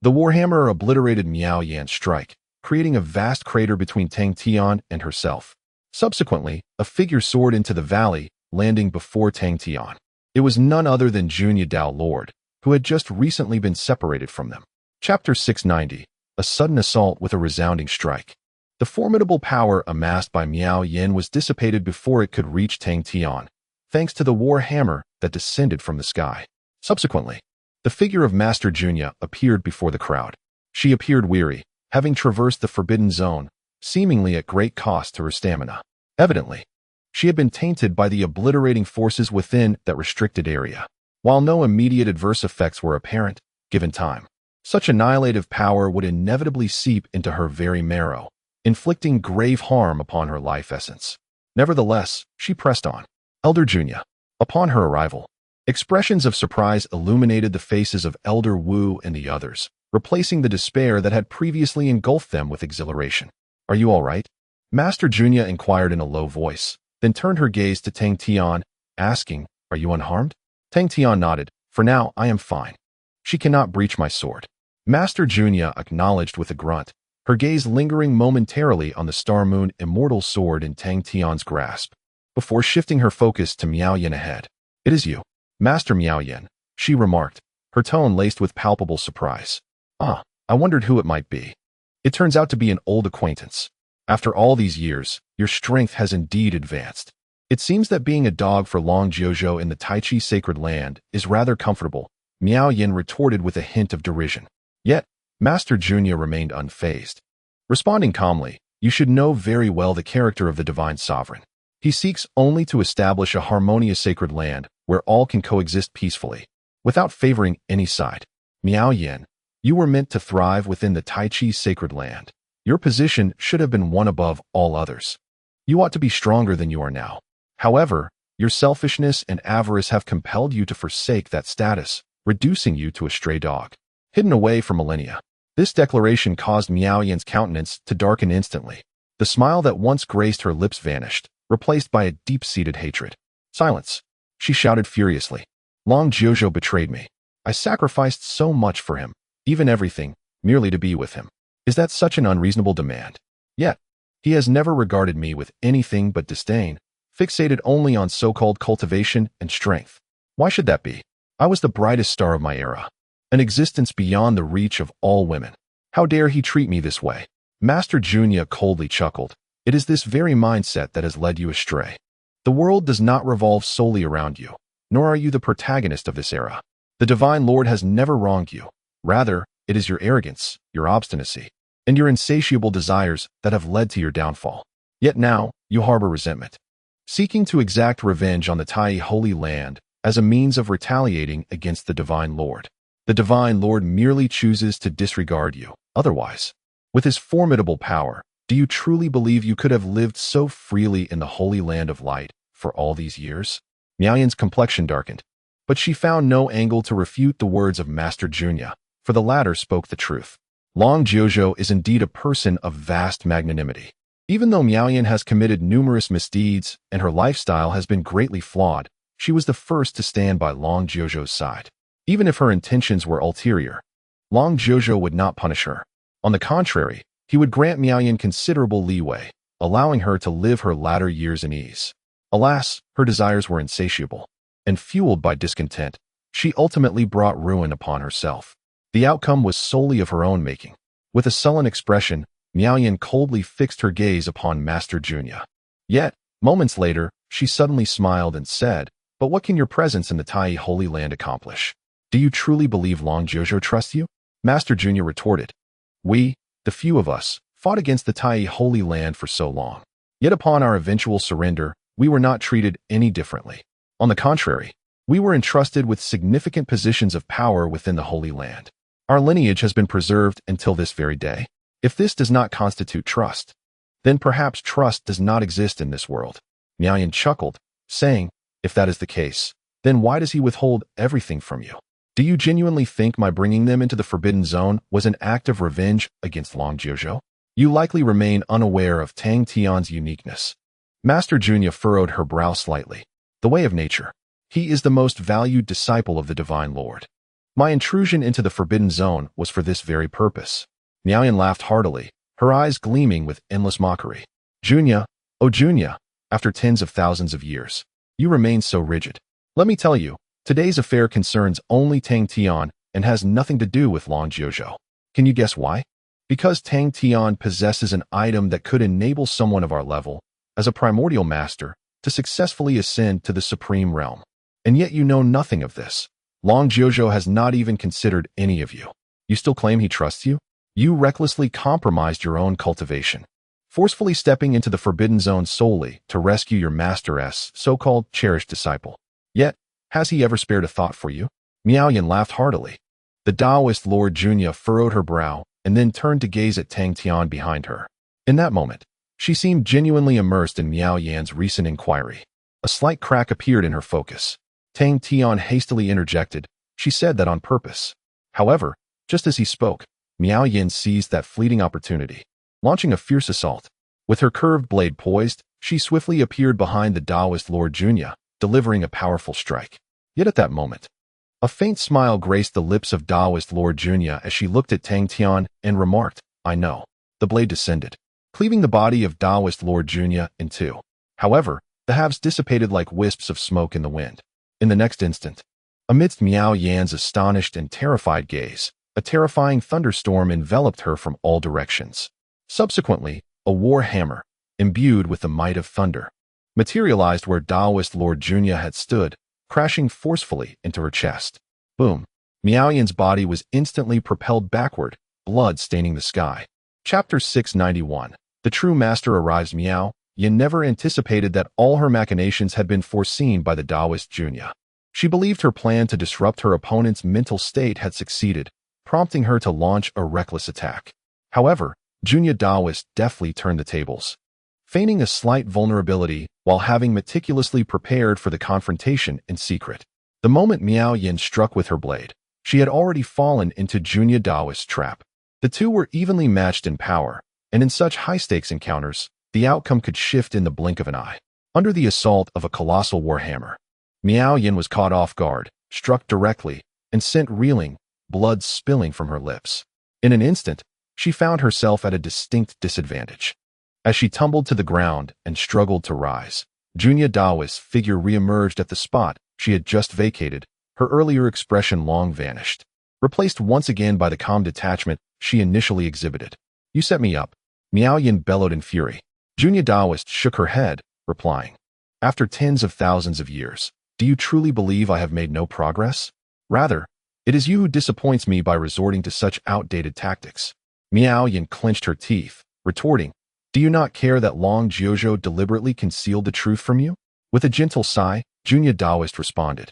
The warhammer obliterated Miao Yan's strike, creating a vast crater between Tang Tian and herself. Subsequently, a figure soared into the valley, landing before Tang Tian. It was none other than Junya Dao Lord, who had just recently been separated from them. Chapter 690. A sudden assault with a resounding strike. The formidable power amassed by Miao Yan was dissipated before it could reach Tang Tian, thanks to the war hammer that descended from the sky. Subsequently, the figure of Master Junya appeared before the crowd. She appeared weary, having traversed the forbidden zone, seemingly at great cost to her stamina. Evidently, she had been tainted by the obliterating forces within that restricted area. While no immediate adverse effects were apparent, given time, such annihilative power would inevitably seep into her very marrow, inflicting grave harm upon her life essence. Nevertheless, she pressed on. Elder Junya. Upon her arrival, expressions of surprise illuminated the faces of Elder Wu and the others, replacing the despair that had previously engulfed them with exhilaration. Are you all right? Master Junya inquired in a low voice, then turned her gaze to Tang Tian, asking, Are you unharmed? Tang Tian nodded. For now, I am fine. She cannot breach my sword. Master Junya acknowledged with a grunt, her gaze lingering momentarily on the Star Moon immortal sword in Tang Tian's grasp, before shifting her focus to Miao Yan ahead. It is you, Master Miao Yan, she remarked, her tone laced with palpable surprise. Ah, I wondered who it might be. It turns out to be an old acquaintance. After all these years, your strength has indeed advanced. It seems that being a dog for Long Jiuzhou in the Taichi sacred land is rather comfortable, Miao Yan retorted with a hint of derision. Yet, Master Junya remained unfazed. Responding calmly, you should know very well the character of the divine sovereign. He seeks only to establish a harmonious sacred land where all can coexist peacefully, without favoring any side. Miao Yan, you were meant to thrive within the Taichi sacred land. Your position should have been one above all others. You ought to be stronger than you are now. However, your selfishness and avarice have compelled you to forsake that status, reducing you to a stray dog, hidden away for millennia. This declaration caused Miao Yan's countenance to darken instantly. The smile that once graced her lips vanished, replaced by a deep-seated hatred. Silence, she shouted furiously. Long Jiuzhou betrayed me. I sacrificed so much for him, even everything, merely to be with him. Is that such an unreasonable demand? Yet, he has never regarded me with anything but disdain, fixated only on so-called cultivation and strength. Why should that be? I was the brightest star of my era, an existence beyond the reach of all women. How dare he treat me this way? Master Junya coldly chuckled. It is this very mindset that has led you astray. The world does not revolve solely around you, nor are you the protagonist of this era. The Divine Lord has never wronged you. Rather, it is your arrogance, your obstinacy, and your insatiable desires that have led to your downfall. Yet now, you harbor resentment, seeking to exact revenge on the Tai Holy Land as a means of retaliating against the Divine Lord. The Divine Lord merely chooses to disregard you. Otherwise, with his formidable power, do you truly believe you could have lived so freely in the Holy Land of Light for all these years? Miao Yan's complexion darkened, but she found no angle to refute the words of Master Junya, for the latter spoke the truth. Long Jiuzhou is indeed a person of vast magnanimity. Even though Miao Yan has committed numerous misdeeds and her lifestyle has been greatly flawed, she was the first to stand by Long Jiuzhou's side. Even if her intentions were ulterior, Long Jiuzhou would not punish her. On the contrary, he would grant Miao Yan considerable leeway, allowing her to live her latter years in ease. Alas, her desires were insatiable, and fueled by discontent, she ultimately brought ruin upon herself. The outcome was solely of her own making. With a sullen expression, Miao Yin coldly fixed her gaze upon Master Junya. Yet, moments later, she suddenly smiled and said, "But what can your presence in the Tai Holy Land accomplish? Do you truly believe Long Jojo trusts you?" Master Junya retorted, "We, the few of us, fought against the Tai Holy Land for so long. Yet upon our eventual surrender, we were not treated any differently. On the contrary, we were entrusted with significant positions of power within the Holy Land. Our lineage has been preserved until this very day. If this does not constitute trust, then perhaps trust does not exist in this world." Miao Yin chuckled, saying, "If that is the case, then why does he withhold everything from you? Do you genuinely think my bringing them into the Forbidden Zone was an act of revenge against Long Jojo? You likely remain unaware of Tang Tian's uniqueness." Master Junya furrowed her brow slightly. "The way of nature. He is the most valued disciple of the Divine Lord. My intrusion into the Forbidden Zone was for this very purpose." Miao Yin laughed heartily, her eyes gleaming with endless mockery. "Junya, oh Junya, after tens of thousands of years, you remain so rigid. Let me tell you, today's affair concerns only Tang Tian and has nothing to do with Long Jojo. Can you guess why? Because Tang Tian possesses an item that could enable someone of our level, as a primordial master, to successfully ascend to the supreme realm. And yet you know nothing of this. Long Jojo has not even considered any of you. You still claim he trusts you? You recklessly compromised your own cultivation, forcefully stepping into the Forbidden Zone solely to rescue your master's so-called cherished disciple. Yet, has he ever spared a thought for you?" Miao Yin laughed heartily. The Taoist Lord Junya furrowed her brow and then turned to gaze at Tang Tian behind her. In that moment, she seemed genuinely immersed in Miao Yan's recent inquiry. A slight crack appeared in her focus. Tang Tian hastily interjected. She said that on purpose. However, just as he spoke, Miao Yin seized that fleeting opportunity, launching a fierce assault. With her curved blade poised, she swiftly appeared behind the Taoist Lord Junya, delivering a powerful strike. Yet at that moment, a faint smile graced the lips of Taoist Lord Junya as she looked at Tang Tian and remarked, "I know." The blade descended, cleaving the body of Taoist Lord Junya in two. However, the halves dissipated like wisps of smoke in the wind. In the next instant, amidst Miao Yan's astonished and terrified gaze, a terrifying thunderstorm enveloped her from all directions. Subsequently, a war hammer, imbued with the might of thunder, materialized where Taoist Lord Junya had stood, crashing forcefully into her chest. Boom! Miao Yan's body was instantly propelled backward, blood staining the sky. Chapter 691. The True Master Arrives. Miao Yin never anticipated that all her machinations had been foreseen by the Taoist Junya. She believed her plan to disrupt her opponent's mental state had succeeded, prompting her to launch a reckless attack. However, Junya Taoist deftly turned the tables, feigning a slight vulnerability while having meticulously prepared for the confrontation in secret. The moment Miao Yin struck with her blade, she had already fallen into Junya Taoist's trap. The two were evenly matched in power, and in such high-stakes encounters, the outcome could shift in the blink of an eye. Under the assault of a colossal warhammer, Miao Yin was caught off guard, struck directly, and sent reeling, blood spilling from her lips. In an instant, she found herself at a distinct disadvantage. As she tumbled to the ground and struggled to rise, Junya Taoist's figure reemerged at the spot she had just vacated, her earlier expression long vanished, replaced once again by the calm detachment she initially exhibited. "You set me up," Miao Yin bellowed in fury. Junya Taoist shook her head, replying, "After tens of thousands of years, do you truly believe I have made no progress? Rather, it is you who disappoints me by resorting to such outdated tactics." Miao Yin clenched her teeth, retorting, "Do you not care that Long Jojo deliberately concealed the truth from you?" With a gentle sigh, Junya Taoist responded,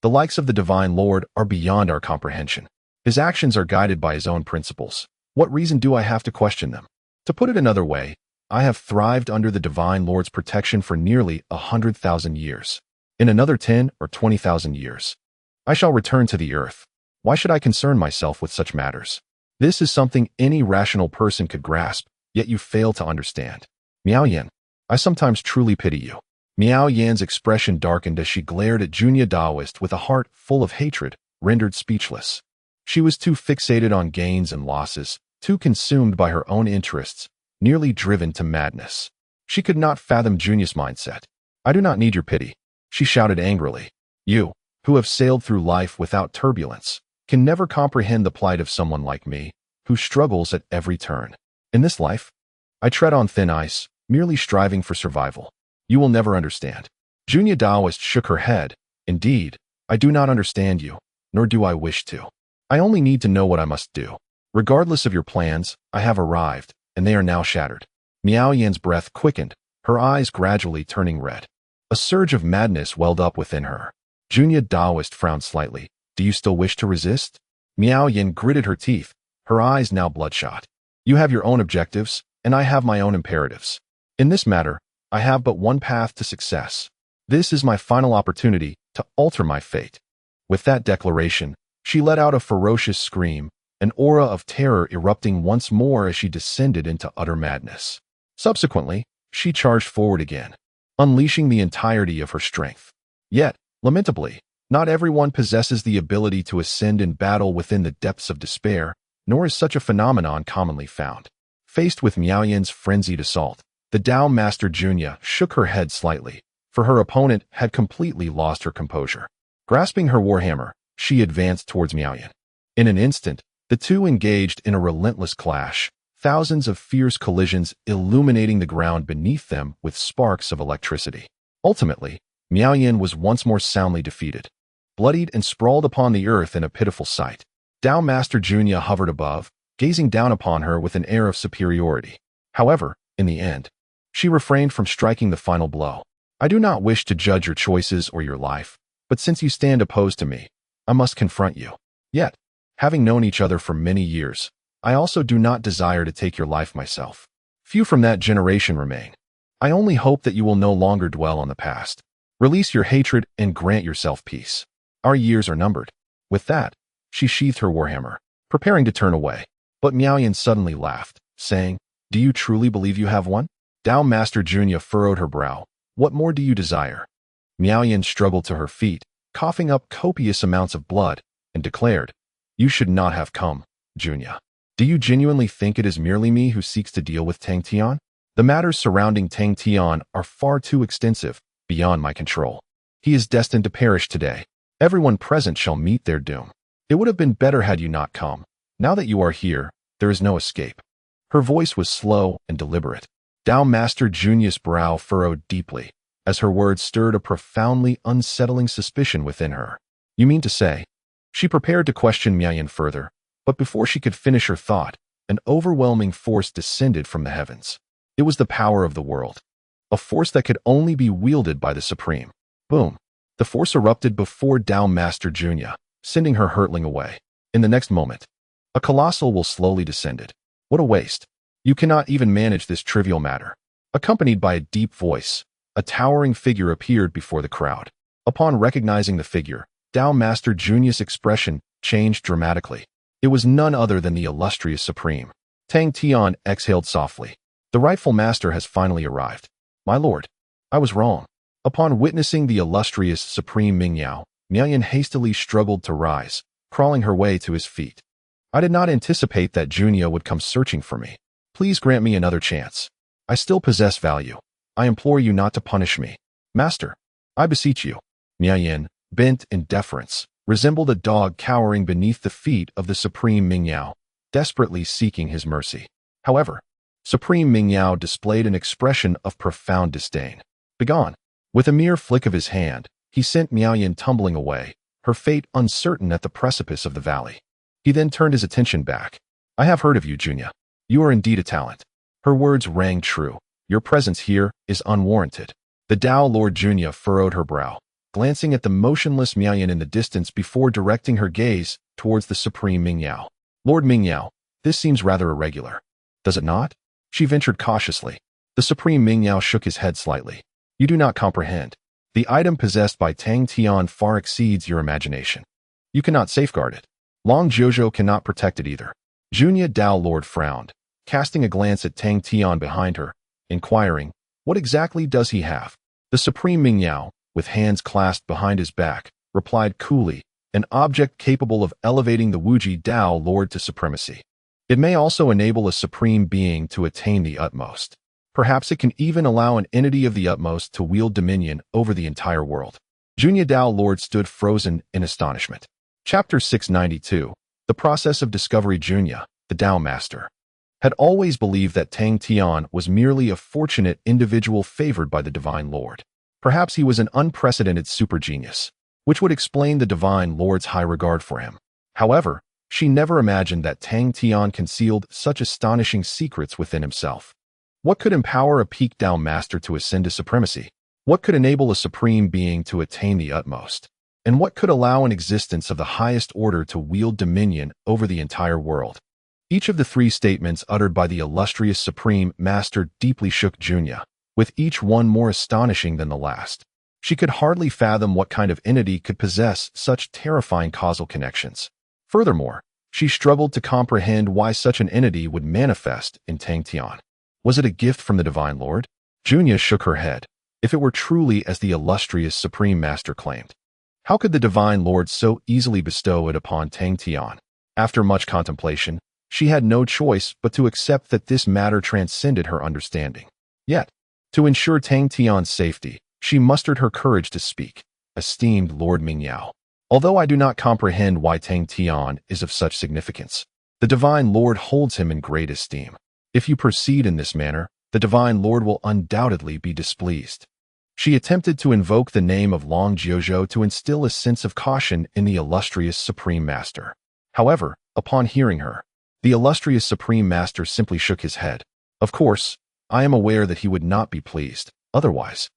"The likes of the Divine Lord are beyond our comprehension. His actions are guided by his own principles. What reason do I have to question them? To put it another way, I have thrived under the Divine Lord's protection for nearly 100,000 years. In another 10 or 20,000 years, I shall return to the earth. Why should I concern myself with such matters? This is something any rational person could grasp, yet you fail to understand. Miao Yin, I sometimes truly pity you." Miao Yan's expression darkened as she glared at Junya Taoist with a heart full of hatred, rendered speechless. She was too fixated on gains and losses, too consumed by her own interests, nearly driven to madness. She could not fathom Junya's mindset. "I do not need your pity," she shouted angrily. "You, who have sailed through life without turbulence, can never comprehend the plight of someone like me, who struggles at every turn. In this life, I tread on thin ice, merely striving for survival. You will never understand. Junya Daoist shook her head. Indeed, I do not understand you, nor do I wish to. I only need to know what I must do. Regardless of your plans, I have arrived, and they are now shattered. Miao Yan's breath quickened, her eyes gradually turning red. A surge of madness welled up within her. Junya Daoist frowned slightly. Do you still wish to resist? Miao Yan gritted her teeth, her eyes now bloodshot. You have your own objectives, and I have my own imperatives. In this matter, I have but one path to success. This is my final opportunity to alter my fate. With that declaration, she let out a ferocious scream, an aura of terror erupting once more as she descended into utter madness. Subsequently, she charged forward again, unleashing the entirety of her strength. Yet, lamentably, not everyone possesses the ability to ascend in battle within the depths of despair, nor is such a phenomenon commonly found. Faced with Miao Yan's frenzied assault, the Dao Master Junya shook her head slightly, for her opponent had completely lost her composure. Grasping her warhammer, she advanced towards Miao Yan. In an instant, the two engaged in a relentless clash, thousands of fierce collisions illuminating the ground beneath them with sparks of electricity. Ultimately, Miao Yan was once more soundly defeated. Bloodied and sprawled upon the earth in a pitiful sight, Dao Master Junya hovered above, gazing down upon her with an air of superiority. However, in the end, she refrained from striking the final blow. I do not wish to judge your choices or your life, but since you stand opposed to me, I must confront you. Yet, having known each other for many years, I also do not desire to take your life myself. Few from that generation remain. I only hope that you will no longer dwell on the past. Release your hatred and grant yourself peace. Our years are numbered. With that, she sheathed her warhammer, preparing to turn away. But Miao Yan suddenly laughed, saying, Do you truly believe you have won? Dao Master Junya furrowed her brow. What more do you desire? Miao Yan struggled to her feet, coughing up copious amounts of blood, and declared, You should not have come, Junya. Do you genuinely think it is merely me who seeks to deal with Tang Tian? The matters surrounding Tang Tian are far too extensive, beyond my control. He is destined to perish today. Everyone present shall meet their doom. It would have been better had you not come. Now that you are here, there is no escape. Her voice was slow and deliberate. Dao Master Junya's brow furrowed deeply, as her words stirred a profoundly unsettling suspicion within her. You mean to say? She prepared to question Miao Yan further, but before she could finish her thought, an overwhelming force descended from the heavens. It was the power of the world, a force that could only be wielded by the Supreme. Boom! The force erupted before Dao Master Junya, sending her hurtling away. In the next moment, a colossal will slowly descended. What a waste! You cannot even manage this trivial matter. Accompanied by a deep voice, a towering figure appeared before the crowd. Upon recognizing the figure, Dao Master Junya's expression changed dramatically. It was none other than the illustrious Supreme. Tang Tian exhaled softly. The rightful master has finally arrived. My lord, I was wrong. Upon witnessing the illustrious Supreme Mingyao, Miao Yan hastily struggled to rise, crawling her way to his feet. I did not anticipate that Junya would come searching for me. Please grant me another chance. I still possess value. I implore you not to punish me. Master, I beseech you. Miao Yan, bent in deference, resembled a dog cowering beneath the feet of the Supreme Mingyao, desperately seeking his mercy. However, Supreme Mingyao displayed an expression of profound disdain. Begone! With a mere flick of his hand, he sent Miao Yan tumbling away, her fate uncertain at the precipice of the valley. He then turned his attention back. I have heard of you, Junya. You are indeed a talent. Her words rang true. Your presence here is unwarranted. The Dao Lord Junya furrowed her brow, glancing at the motionless Miao Yan in the distance before directing her gaze towards the Supreme Mingyao. Lord Mingyao, this seems rather irregular. Does it not? She ventured cautiously. The Supreme Mingyao shook his head slightly. You do not comprehend. The item possessed by Tang Tian far exceeds your imagination. You cannot safeguard it. Long Jojo cannot protect it either. Junya Dao Lord frowned, casting a glance at Tang Tian behind her, inquiring, what exactly does he have? The Supreme Mingyao, with hands clasped behind his back, replied coolly, an object capable of elevating the Wuji Dao Lord to supremacy. It may also enable a supreme being to attain the utmost. Perhaps it can even allow an entity of the utmost to wield dominion over the entire world. Junya Dao Lord stood frozen in astonishment. Chapter 692, The Process of Discovery. Junya, the Dao Master, had always believed that Tang Tian was merely a fortunate individual favored by the Divine Lord. Perhaps he was an unprecedented super genius, which would explain the Divine Lord's high regard for him. However, she never imagined that Tang Tian concealed such astonishing secrets within himself. What could empower a peaked-down master to ascend to supremacy? What could enable a supreme being to attain the utmost? And what could allow an existence of the highest order to wield dominion over the entire world? Each of the three statements uttered by the illustrious Supreme Master deeply shook Junya, with each one more astonishing than the last. She could hardly fathom what kind of entity could possess such terrifying causal connections. Furthermore, she struggled to comprehend why such an entity would manifest in Tang Tian. Was it a gift from the Divine Lord? Junya shook her head. If it were truly as the illustrious Supreme Master claimed, how could the Divine Lord so easily bestow it upon Tang Tian? After much contemplation, she had no choice but to accept that this matter transcended her understanding. Yet, to ensure Tang Tian's safety, she mustered her courage to speak. Esteemed Lord Mingyao, although I do not comprehend why Tang Tian is of such significance, the Divine Lord holds him in great esteem. If you proceed in this manner, the Divine Lord will undoubtedly be displeased. She attempted to invoke the name of Long Jiuzhou to instill a sense of caution in the illustrious Supreme Master. However, upon hearing her, the illustrious Supreme Master simply shook his head. Of course, I am aware that he would not be pleased. Otherwise,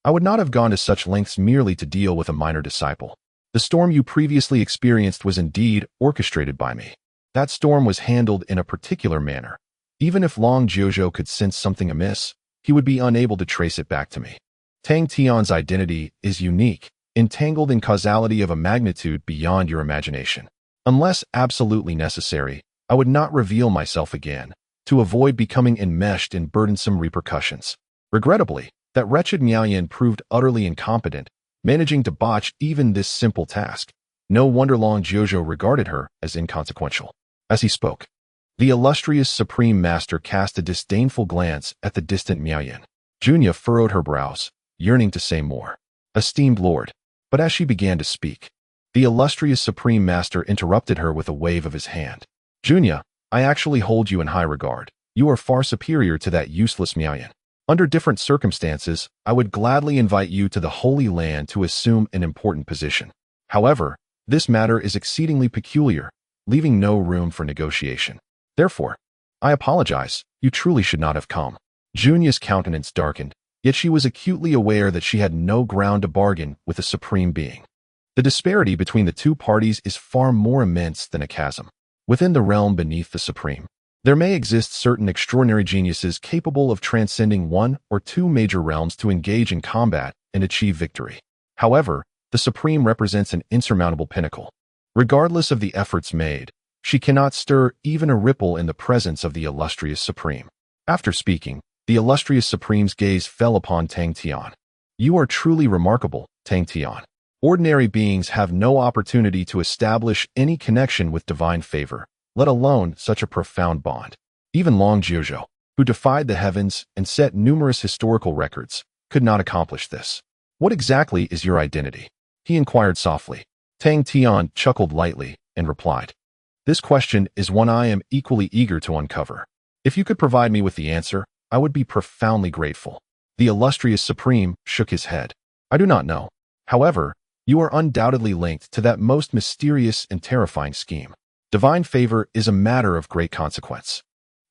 I would not have gone to such lengths merely to deal with a minor disciple. The storm you previously experienced was indeed orchestrated by me. That storm was handled in a particular manner. Even if Long Jiuzhou could sense something amiss, he would be unable to trace it back to me. Tang Tian's identity is unique, entangled in causality of a magnitude beyond your imagination. Unless absolutely necessary, I would not reveal myself again, to avoid becoming enmeshed in burdensome repercussions. Regrettably, that wretched Miaoyan proved utterly incompetent, managing to botch even this simple task. No wonder Long Jiuzhou regarded her as inconsequential. As he spoke, the illustrious Supreme Master cast a disdainful glance at the distant Miaoyan. Junya furrowed her brows, yearning to say more. Esteemed Lord. But as she began to speak, the illustrious Supreme Master interrupted her with a wave of his hand. Junya, I actually hold you in high regard. You are far superior to that useless Miaoyan. Under different circumstances, I would gladly invite you to the Holy Land to assume an important position. However, this matter is exceedingly peculiar, leaving no room for negotiation. Therefore, I apologize. You truly should not have come. Junya's countenance darkened, yet she was acutely aware that she had no ground to bargain with the Supreme Being. The disparity between the two parties is far more immense than a chasm. Within the realm beneath the Supreme, there may exist certain extraordinary geniuses capable of transcending one or two major realms to engage in combat and achieve victory. However, the Supreme represents an insurmountable pinnacle. Regardless of the efforts made, she cannot stir even a ripple in the presence of the illustrious Supreme. After speaking, the illustrious Supreme's gaze fell upon Tang Tian. You are truly remarkable, Tang Tian. Ordinary beings have no opportunity to establish any connection with divine favor, let alone such a profound bond. Even Long Jiuzhou, who defied the heavens and set numerous historical records, could not accomplish this. What exactly is your identity? He inquired softly. Tang Tian chuckled lightly and replied, This question is one I am equally eager to uncover. If you could provide me with the answer, I would be profoundly grateful. The illustrious Supreme shook his head. I do not know. However, you are undoubtedly linked to that most mysterious and terrifying scheme. Divine favor is a matter of great consequence.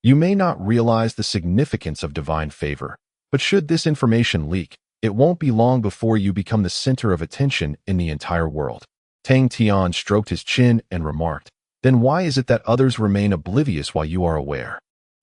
You may not realize the significance of divine favor, but should this information leak, it won't be long before you become the center of attention in the entire world. Tang Tian stroked his chin and remarked, Then why is it that others remain oblivious while you are aware?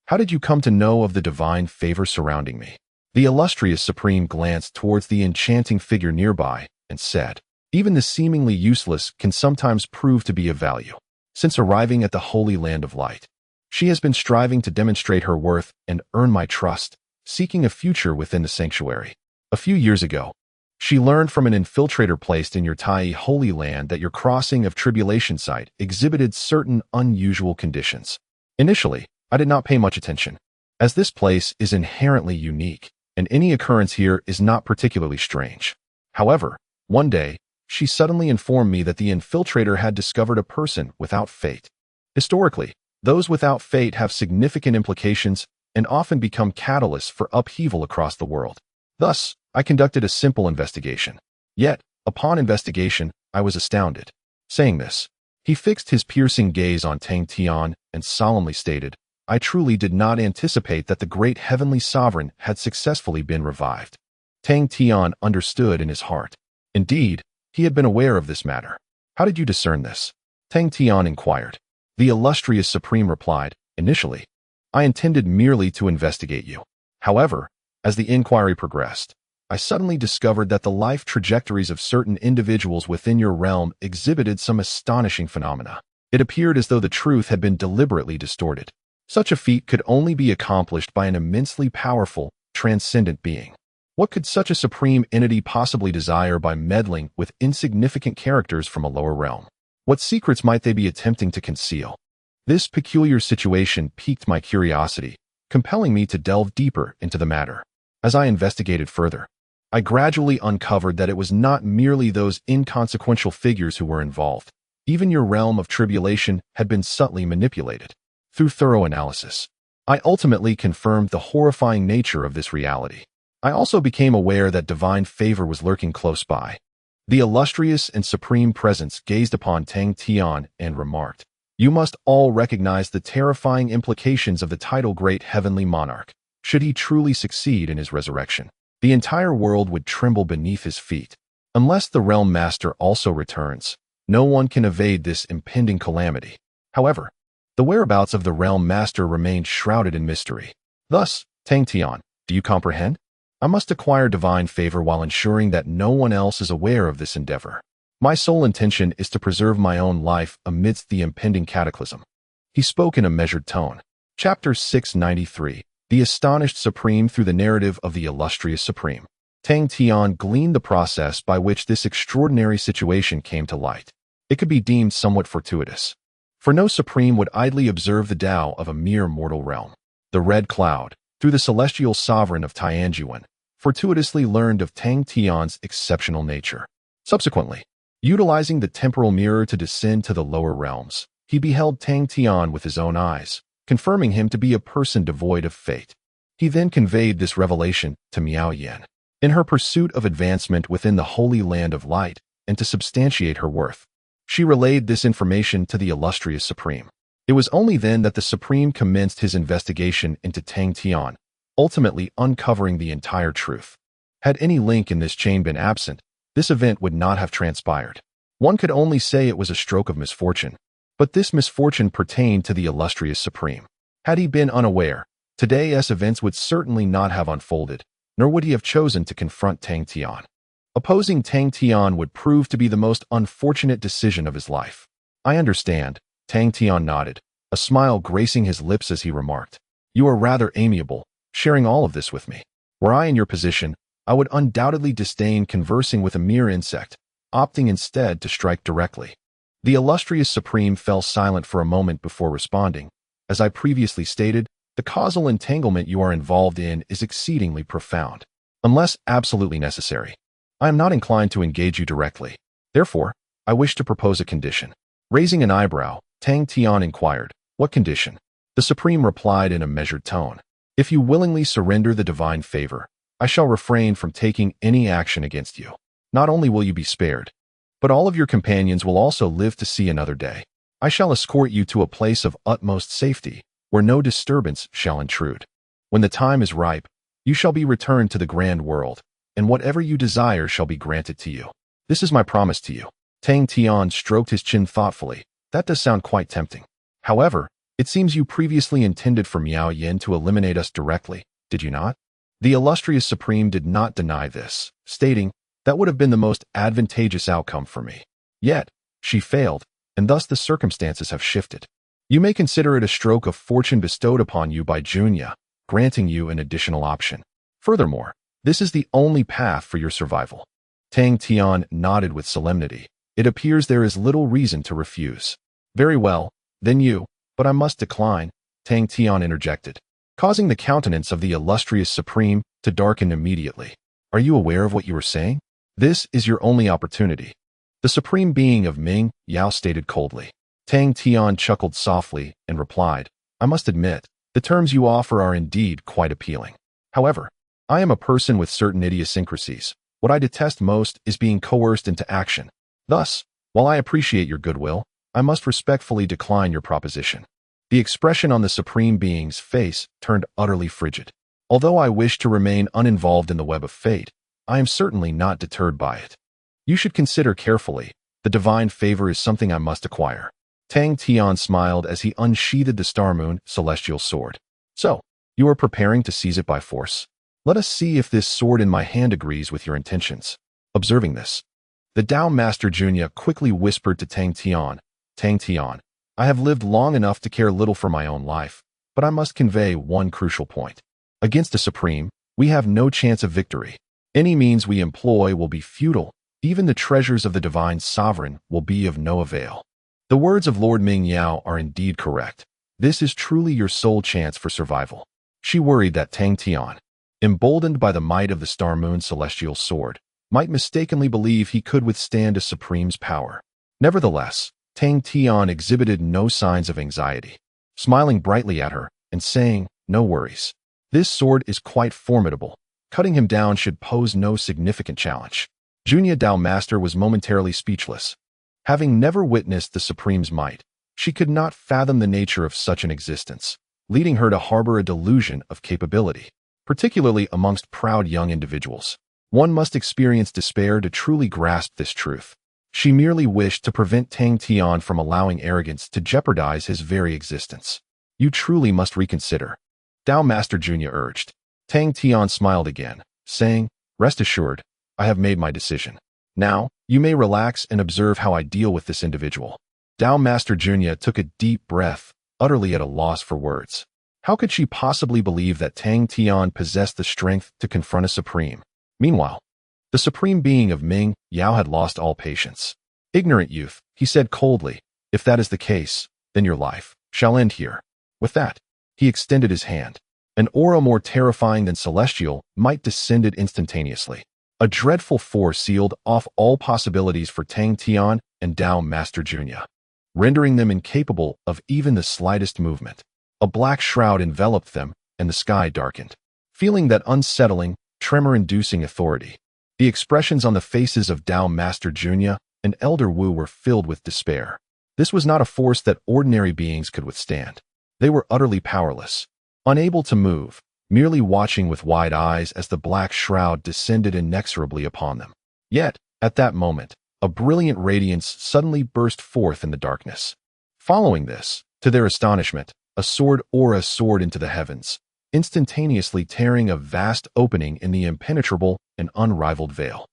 How did you come to know of the divine favor surrounding me? The illustrious Supreme glanced towards the enchanting figure nearby and said, Even the seemingly useless can sometimes prove to be of value. Since arriving at the Holy Land of Light, she has been striving to demonstrate her worth and earn my trust, seeking a future within the sanctuary. A few years ago, she learned from an infiltrator placed in your Tai Holy Land that your crossing of tribulation site exhibited certain unusual conditions. Initially, I did not pay much attention, as this place is inherently unique, and any occurrence here is not particularly strange. However, one day, she suddenly informed me that the infiltrator had discovered a person without fate. Historically, Those without fate have significant implications and often become catalysts for upheaval across the world. Thus, I conducted a simple investigation. Yet, upon investigation, I was astounded. Saying this, he fixed his piercing gaze on Tang Tian and solemnly stated, I truly did not anticipate that the great heavenly sovereign had successfully been revived. Tang Tian understood in his heart. Indeed, he had been aware of this matter. How did you discern this? Tang Tian inquired. The illustrious Supreme replied, Initially, I intended merely to investigate you. However, as the inquiry progressed, I suddenly discovered that the life trajectories of certain individuals within your realm exhibited some astonishing phenomena. It appeared as though the truth had been deliberately distorted. Such a feat could only be accomplished by an immensely powerful, transcendent being. What could such a supreme entity possibly desire by meddling with insignificant characters from a lower realm? What secrets might they be attempting to conceal? This peculiar situation piqued my curiosity, compelling me to delve deeper into the matter. As I investigated further, I gradually uncovered that it was not merely those inconsequential figures who were involved. Even your realm of tribulation had been subtly manipulated. Through thorough analysis, I ultimately confirmed the horrifying nature of this reality. I also became aware that divine favor was lurking close by. The illustrious and supreme presence gazed upon Tang Tian and remarked, You must all recognize the terrifying implications of the title Great Heavenly Monarch. Should he truly succeed in his resurrection, the entire world would tremble beneath his feet. Unless the Realm Master also returns, no one can evade this impending calamity. However, the whereabouts of the Realm Master remained shrouded in mystery. Thus, Tang Tian, do you comprehend? I must acquire divine favor while ensuring that no one else is aware of this endeavor. My sole intention is to preserve my own life amidst the impending cataclysm. He spoke in a measured tone. Chapter 693. The Astonished Supreme through the narrative of the illustrious Supreme. Tang Tian gleaned the process by which this extraordinary situation came to light. It could be deemed somewhat fortuitous. For no Supreme would idly observe the Tao of a mere mortal realm. The Red Cloud, through the celestial sovereign of Tianjuan, fortuitously learned of Tang Tian's exceptional nature. Subsequently, utilizing the temporal mirror to descend to the lower realms, he beheld Tang Tian with his own eyes, confirming him to be a person devoid of fate. He then conveyed this revelation to Miao Yan. In her pursuit of advancement within the holy land of light, and to substantiate her worth, she relayed this information to the illustrious Supreme. It was only then that the Supreme commenced his investigation into Tang Tian, ultimately uncovering the entire truth. Had any link in this chain been absent, this event would not have transpired. One could only say it was a stroke of misfortune, but this misfortune pertained to the illustrious Supreme. Had he been unaware, today's events would certainly not have unfolded, nor would he have chosen to confront Tang Tian. Opposing Tang Tian would prove to be the most unfortunate decision of his life. I understand, Tang Tian nodded, a smile gracing his lips as he remarked, You are rather amiable, sharing all of this with me. Were I in your position, I would undoubtedly disdain conversing with a mere insect, opting instead to strike directly. The illustrious Supreme fell silent for a moment before responding. As I previously stated, the causal entanglement you are involved in is exceedingly profound. Unless absolutely necessary, I am not inclined to engage you directly. Therefore, I wish to propose a condition. Raising an eyebrow, Tang Tian inquired, What condition? The Supreme replied in a measured tone. If you willingly surrender the divine favor, I shall refrain from taking any action against you. Not only will you be spared, but all of your companions will also live to see another day. I shall escort you to a place of utmost safety, where no disturbance shall intrude. When the time is ripe, you shall be returned to the grand world, and whatever you desire shall be granted to you. This is my promise to you. Tang Tian stroked his chin thoughtfully. That does sound quite tempting. However, it seems you previously intended for Miao Yan to eliminate us directly, did you not? The illustrious Supreme did not deny this, stating, That would have been the most advantageous outcome for me. Yet, she failed, and thus the circumstances have shifted. You may consider it a stroke of fortune bestowed upon you by Junya, granting you an additional option. Furthermore, this is the only path for your survival. Tang Tian nodded with solemnity. It appears there is little reason to refuse. Very well, then but I must decline, Tang Tian interjected, causing the countenance of the illustrious Supreme to darken immediately. Are you aware of what you are saying? This is your only opportunity. The Supreme Being of Ming, Yao stated coldly. Tang Tian chuckled softly and replied, I must admit, the terms you offer are indeed quite appealing. However, I am a person with certain idiosyncrasies. What I detest most is being coerced into action. Thus, while I appreciate your goodwill, I must respectfully decline your proposition. The expression on the Supreme Being's face turned utterly frigid. Although I wish to remain uninvolved in the web of fate, I am certainly not deterred by it. You should consider carefully. The divine favor is something I must acquire. Tang Tian smiled as he unsheathed the Star Moon celestial sword. So, you are preparing to seize it by force? Let us see if this sword in my hand agrees with your intentions. Observing this, the Tao Master Junya quickly whispered to Tang Tian, I have lived long enough to care little for my own life, but I must convey one crucial point. Against the Supreme, we have no chance of victory. Any means we employ will be futile. Even the treasures of the Divine Sovereign will be of no avail. The words of Lord Ming Yao are indeed correct. This is truly your sole chance for survival. She worried that Tang Tian, emboldened by the might of the Star Moon celestial sword, might mistakenly believe he could withstand a Supreme's power. Nevertheless, Tang Tian exhibited no signs of anxiety, smiling brightly at her and saying, No worries. This sword is quite formidable. Cutting him down should pose no significant challenge. Junya Dao Master was momentarily speechless. Having never witnessed the Supreme's might, she could not fathom the nature of such an existence, leading her to harbor a delusion of capability, particularly amongst proud young individuals. One must experience despair to truly grasp this truth. She merely wished to prevent Tang Tian from allowing arrogance to jeopardize his very existence. You truly must reconsider, Dao Master Junya urged. Tang Tian smiled again, saying, Rest assured, I have made my decision. Now, you may relax and observe how I deal with this individual. Dao Master Junya took a deep breath, utterly at a loss for words. How could she possibly believe that Tang Tian possessed the strength to confront a Supreme? Meanwhile, the Supreme Being of Ming Yao had lost all patience. Ignorant youth, he said coldly, if that is the case, then your life shall end here. With that, he extended his hand. An aura more terrifying than celestial might descended instantaneously. A dreadful force sealed off all possibilities for Tang Tian and Dao Master Junya, rendering them incapable of even the slightest movement. A black shroud enveloped them, and the sky darkened. Feeling that unsettling, tremor-inducing authority, the expressions on the faces of Dao Master Junya and Elder Wu were filled with despair. This was not a force that ordinary beings could withstand. They were utterly powerless, unable to move, merely watching with wide eyes as the black shroud descended inexorably upon them. Yet, at that moment, a brilliant radiance suddenly burst forth in the darkness. Following this, to their astonishment, a sword aura soared into the heavens, instantaneously tearing a vast opening in the impenetrable and unrivaled veil.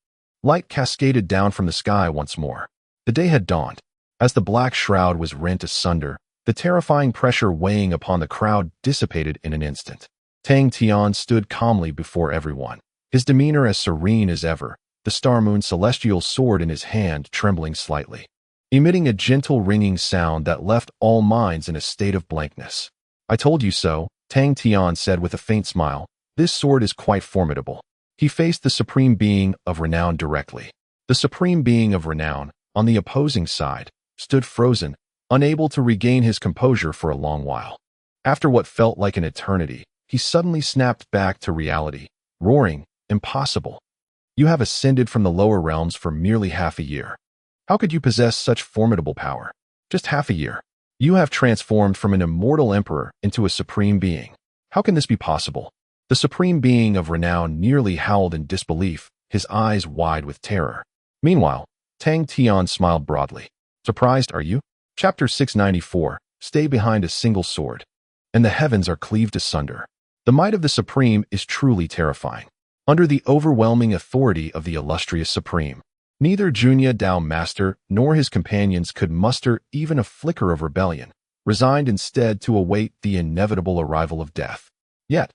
Light cascaded down from the sky once more. The day had dawned. As the black shroud was rent asunder, the terrifying pressure weighing upon the crowd dissipated in an instant. Tang Tian stood calmly before everyone, his demeanor as serene as ever, the Star Moon celestial sword in his hand trembling slightly, emitting a gentle ringing sound that left all minds in a state of blankness. I told you so, Tang Tian said with a faint smile. This sword is quite formidable. He faced the Supreme Being of Renown directly. The Supreme Being of Renown, on the opposing side, stood frozen, unable to regain his composure for a long while. After what felt like an eternity, he suddenly snapped back to reality, roaring, Impossible. You have ascended from the lower realms for merely half a year. How could you possess such formidable power? Just half a year. You have transformed from an immortal emperor into a supreme being. How can this be possible? The Supreme Being of Renown nearly howled in disbelief, his eyes wide with terror. Meanwhile, Tang Tian smiled broadly. Surprised, are you? Chapter 694, Stay behind a single sword. And the heavens are cleaved asunder. The might of the Supreme is truly terrifying. Under the overwhelming authority of the illustrious Supreme, neither Junya Dao Master nor his companions could muster even a flicker of rebellion, resigned instead to await the inevitable arrival of death. Yet,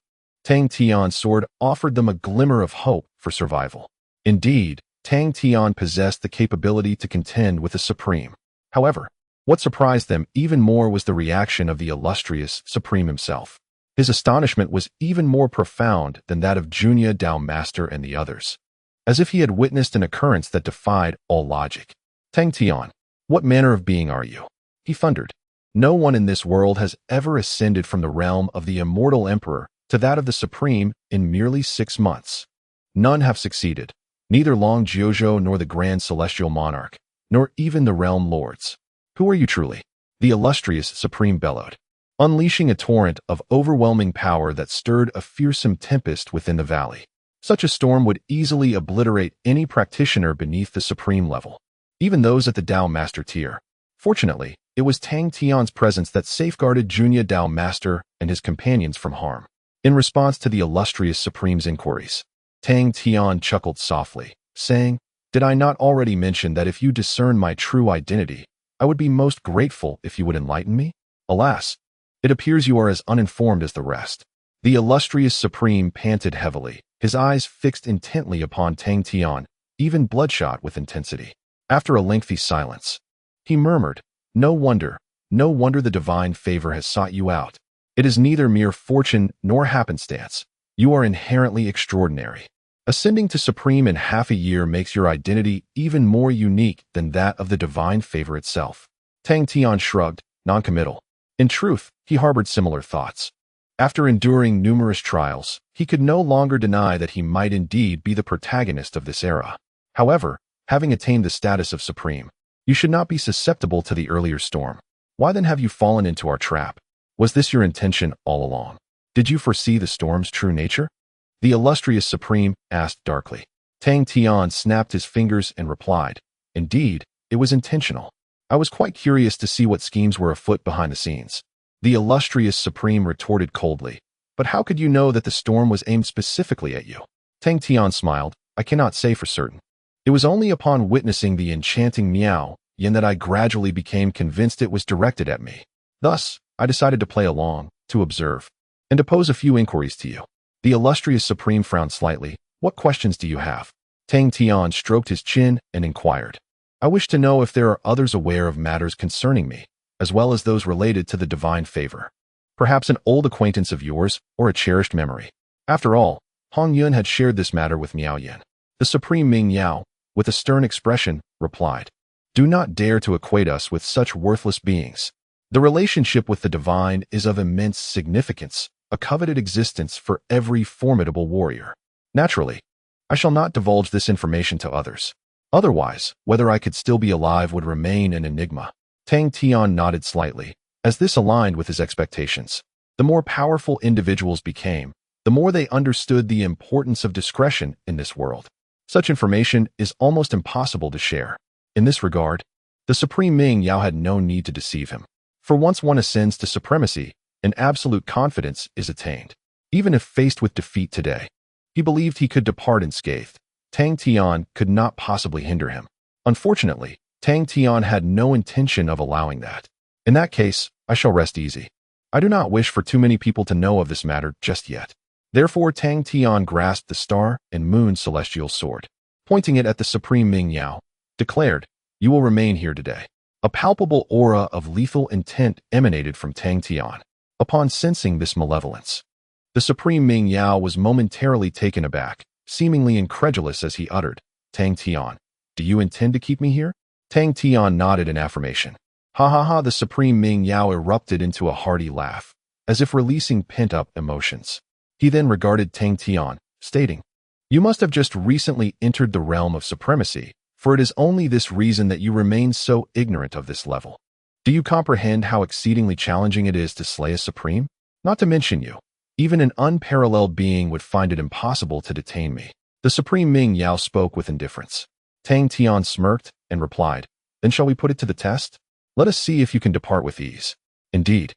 Tang Tian's sword offered them a glimmer of hope for survival. Indeed, Tang Tian possessed the capability to contend with the Supreme. However, what surprised them even more was the reaction of the illustrious Supreme himself. His astonishment was even more profound than that of Junya Dao Master and the others, as if he had witnessed an occurrence that defied all logic. Tang Tian, what manner of being are you? he thundered. No one in this world has ever ascended from the realm of the immortal emperor to that of the supreme in merely 6 months. None have succeeded, neither Long Jiuzhou nor the grand celestial monarch, nor even the realm lords. Who are you truly? The illustrious supreme bellowed, unleashing a torrent of overwhelming power that stirred a fearsome tempest within the valley. Such a storm would easily obliterate any practitioner beneath the supreme level, even those at the Dao Master tier. Fortunately, it was Tang Tian's presence that safeguarded Junior Dao Master and his companions from harm. In response to the illustrious Supreme's inquiries, Tang Tian chuckled softly, saying, "Did I not already mention that if you discern my true identity, I would be most grateful if you would enlighten me? Alas, it appears you are as uninformed as the rest." The illustrious Supreme panted heavily, his eyes fixed intently upon Tang Tian, even bloodshot with intensity. After a lengthy silence, he murmured, no wonder the divine favor has sought you out. It is neither mere fortune nor happenstance. You are inherently extraordinary. Ascending to supreme in half a year makes your identity even more unique than that of the divine favor itself." Tang Tian shrugged, noncommittal. In truth, he harbored similar thoughts. After enduring numerous trials, he could no longer deny that he might indeed be the protagonist of this era. However, having attained the status of supreme, you should not be susceptible to the earlier storm. Why then have you fallen into our trap? Was this your intention all along? Did you foresee the storm's true nature? The illustrious Supreme asked darkly. Tang Tian snapped his fingers and replied, "Indeed, it was intentional. I was quite curious to see what schemes were afoot behind the scenes." The illustrious Supreme retorted coldly, "But how could you know that the storm was aimed specifically at you?" Tang Tian smiled, "I cannot say for certain. It was only upon witnessing the enchanting Miao Yin that I gradually became convinced it was directed at me. Thus, I decided to play along, to observe, and to pose a few inquiries to you." The illustrious Supreme frowned slightly. "What questions do you have?" Tang Tian stroked his chin and inquired, "I wish to know if there are others aware of matters concerning me, as well as those related to the divine favor. Perhaps an old acquaintance of yours or a cherished memory." After all, Hong Yun had shared this matter with Miao Yin. The Supreme Ming Yao, with a stern expression, replied, "Do not dare to equate us with such worthless beings. The relationship with the divine is of immense significance, a coveted existence for every formidable warrior. Naturally, I shall not divulge this information to others. Otherwise, whether I could still be alive would remain an enigma." Tang Tian nodded slightly, as this aligned with his expectations. The more powerful individuals became, the more they understood the importance of discretion in this world. Such information is almost impossible to share. In this regard, the Supreme Ming Yao had no need to deceive him. For once one ascends to supremacy, an absolute confidence is attained. Even if faced with defeat today, he believed he could depart unscathed. Tang Tian could not possibly hinder him. Unfortunately, Tang Tian had no intention of allowing that. In that case, I shall rest easy. I do not wish for too many people to know of this matter just yet. Therefore Tang Tian grasped the star and moon celestial sword, pointing it at the Supreme Ming Yao, declared, "You will remain here today." A palpable aura of lethal intent emanated from Tang Tian. Upon sensing this malevolence, the Supreme Ming Yao was momentarily taken aback, seemingly incredulous as he uttered, "Tang Tian, do you intend to keep me here?" Tang Tian nodded in affirmation. "Ha ha ha!" The Supreme Ming Yao erupted into a hearty laugh, as if releasing pent-up emotions. He then regarded Tang Tian, stating, "You must have just recently entered the realm of supremacy, for it is only this reason that you remain so ignorant of this level. Do you comprehend how exceedingly challenging it is to slay a supreme? Not to mention you, even an unparalleled being would find it impossible to detain me." The Supreme Ming Yao spoke with indifference. Tang Tian smirked and replied, "Then shall we put it to the test? Let us see if you can depart with ease." Indeed,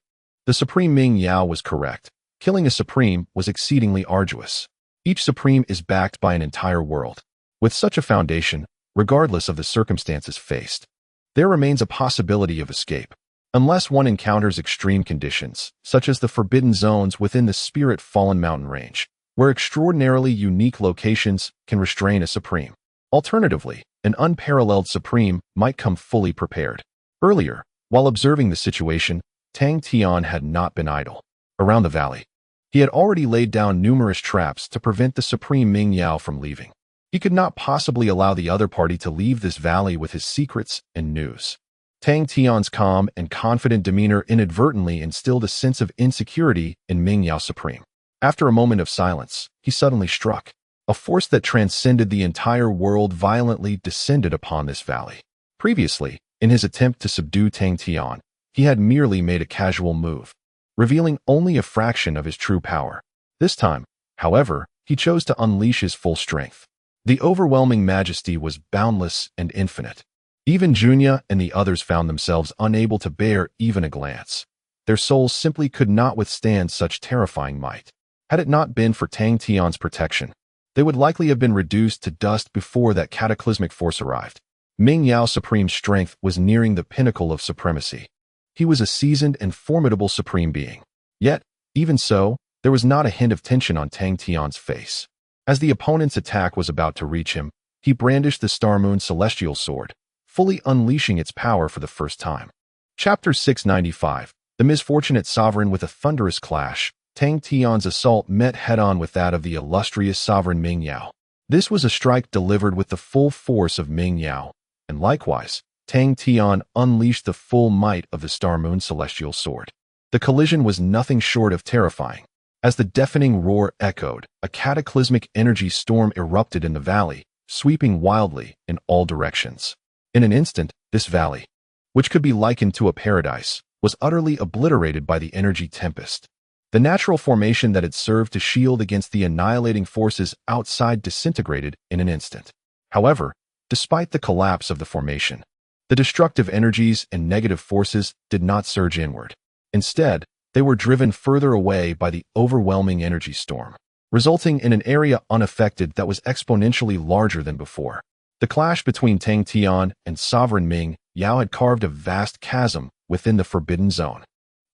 the Supreme Ming Yao was correct. Killing a supreme was exceedingly arduous. Each supreme is backed by an entire world. With such a foundation, regardless of the circumstances faced, there remains a possibility of escape. Unless one encounters extreme conditions, such as the forbidden zones within the Spirit Fallen Mountain Range, where extraordinarily unique locations can restrain a supreme. Alternatively, an unparalleled supreme might come fully prepared. Earlier, while observing the situation, Tang Tian had not been idle. Around the valley, he had already laid down numerous traps to prevent the Supreme Ming Yao from leaving. He could not possibly allow the other party to leave this valley with his secrets and news. Tang Tian's calm and confident demeanor inadvertently instilled a sense of insecurity in Ming Yao Supreme. After a moment of silence, he suddenly struck. A force that transcended the entire world violently descended upon this valley. Previously, in his attempt to subdue Tang Tian, he had merely made a casual move, revealing only a fraction of his true power. This time, however, he chose to unleash his full strength. The overwhelming majesty was boundless and infinite. Even Junya and the others found themselves unable to bear even a glance. Their souls simply could not withstand such terrifying might. Had it not been for Tang Tian's protection, they would likely have been reduced to dust before that cataclysmic force arrived. Ming Yao's supreme strength was nearing the pinnacle of supremacy. He was a seasoned and formidable supreme being. Yet, even so, there was not a hint of tension on Tang Tian's face. As the opponent's attack was about to reach him, he brandished the Star Moon Celestial Sword, fully unleashing its power for the first time. Chapter 695. The Misfortunate Sovereign. With a thunderous clash, Tang Tian's assault met head-on with that of the illustrious sovereign Ming Yao. This was a strike delivered with the full force of Ming Yao, and likewise, Tang Tian unleashed the full might of the Star Moon Celestial Sword. The collision was nothing short of terrifying. As the deafening roar echoed, a cataclysmic energy storm erupted in the valley, sweeping wildly in all directions. In an instant, this valley, which could be likened to a paradise, was utterly obliterated by the energy tempest. The natural formation that had served to shield against the annihilating forces outside disintegrated in an instant. However, despite the collapse of the formation, the destructive energies and negative forces did not surge inward. Instead, they were driven further away by the overwhelming energy storm, resulting in an area unaffected that was exponentially larger than before. The clash between Tang Tian and sovereign Ming Yao had carved a vast chasm within the forbidden zone.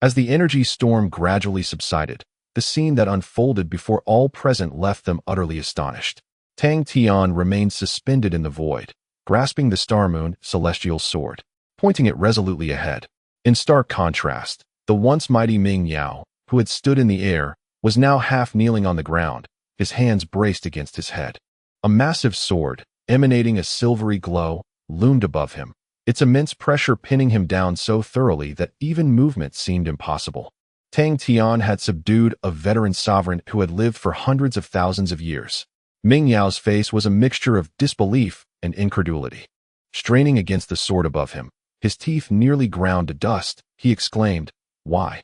As the energy storm gradually subsided, the scene that unfolded before all present left them utterly astonished. Tang Tian remained suspended in the void, grasping the Star Moon Celestial Sword, pointing it resolutely ahead. In stark contrast, the once mighty Ming Yao, who had stood in the air, was now half kneeling on the ground, his hands braced against his head. A massive sword, emanating a silvery glow, loomed above him, its immense pressure pinning him down so thoroughly that even movement seemed impossible. Tang Tian had subdued a veteran sovereign who had lived for hundreds of thousands of years. Ming Yao's face was a mixture of disbelief and incredulity. Straining against the sword above him, his teeth nearly ground to dust, he exclaimed, "Why?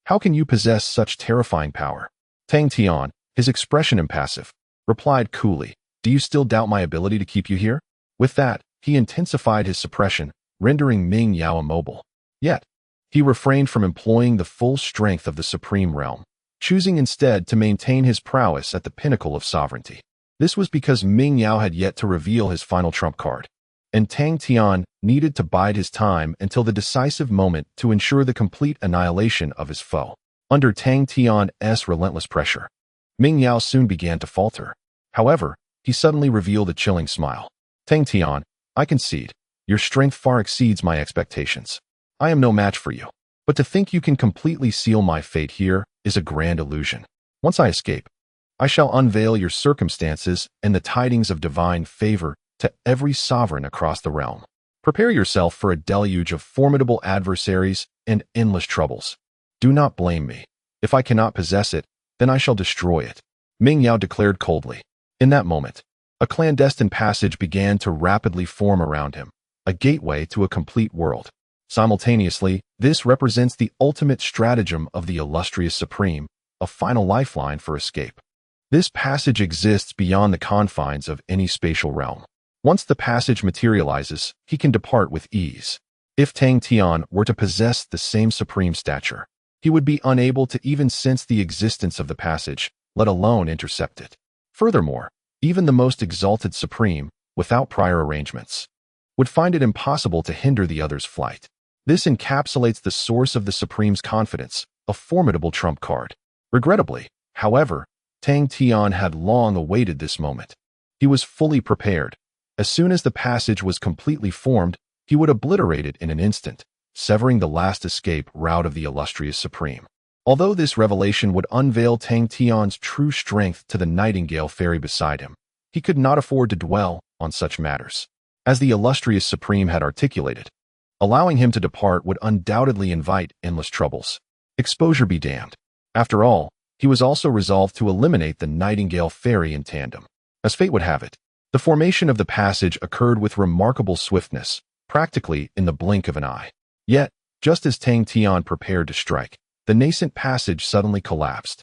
How can you possess such terrifying power?" Tang Tian, his expression impassive, replied coolly, "Do you still doubt my ability to keep you here?" With that, he intensified his suppression, rendering Ming Yao immobile. Yet, he refrained from employing the full strength of the supreme realm, choosing instead to maintain his prowess at the pinnacle of sovereignty. This was because Ming Yao had yet to reveal his final trump card, and Tang Tian needed to bide his time until the decisive moment to ensure the complete annihilation of his foe. Under Tang Tian's relentless pressure, Ming Yao soon began to falter. However, he suddenly revealed a chilling smile. "Tang Tian, I concede, your strength far exceeds my expectations. I am no match for you. But to think you can completely seal my fate here is a grand illusion. Once I escape, I shall unveil your circumstances and the tidings of divine favor to every sovereign across the realm. Prepare yourself for a deluge of formidable adversaries and endless troubles. Do not blame me. If I cannot possess it, then I shall destroy it," Ming Yao declared coldly. In that moment, a clandestine passage began to rapidly form around him, a gateway to a complete world. Simultaneously, this represents the ultimate stratagem of the illustrious Supreme, a final lifeline for escape. This passage exists beyond the confines of any spatial realm. Once the passage materializes, he can depart with ease. If Tang Tian were to possess the same supreme stature, he would be unable to even sense the existence of the passage, let alone intercept it. Furthermore, even the most exalted supreme, without prior arrangements, would find it impossible to hinder the other's flight. This encapsulates the source of the supreme's confidence, a formidable trump card. Regrettably, however, Tang Tian had long awaited this moment. He was fully prepared. As soon as the passage was completely formed, he would obliterate it in an instant, severing the last escape route of the illustrious Supreme. Although this revelation would unveil Tang Tian's true strength to the Nightingale fairy beside him, he could not afford to dwell on such matters. As the illustrious Supreme had articulated, Allowing him to depart would undoubtedly invite endless troubles. Exposure be damned. After all, he was also resolved to eliminate the Nightingale Fairy in tandem. As fate would have it, the formation of the passage occurred with remarkable swiftness, practically in the blink of an eye. Yet, just as Tang Tian prepared to strike, the nascent passage suddenly collapsed.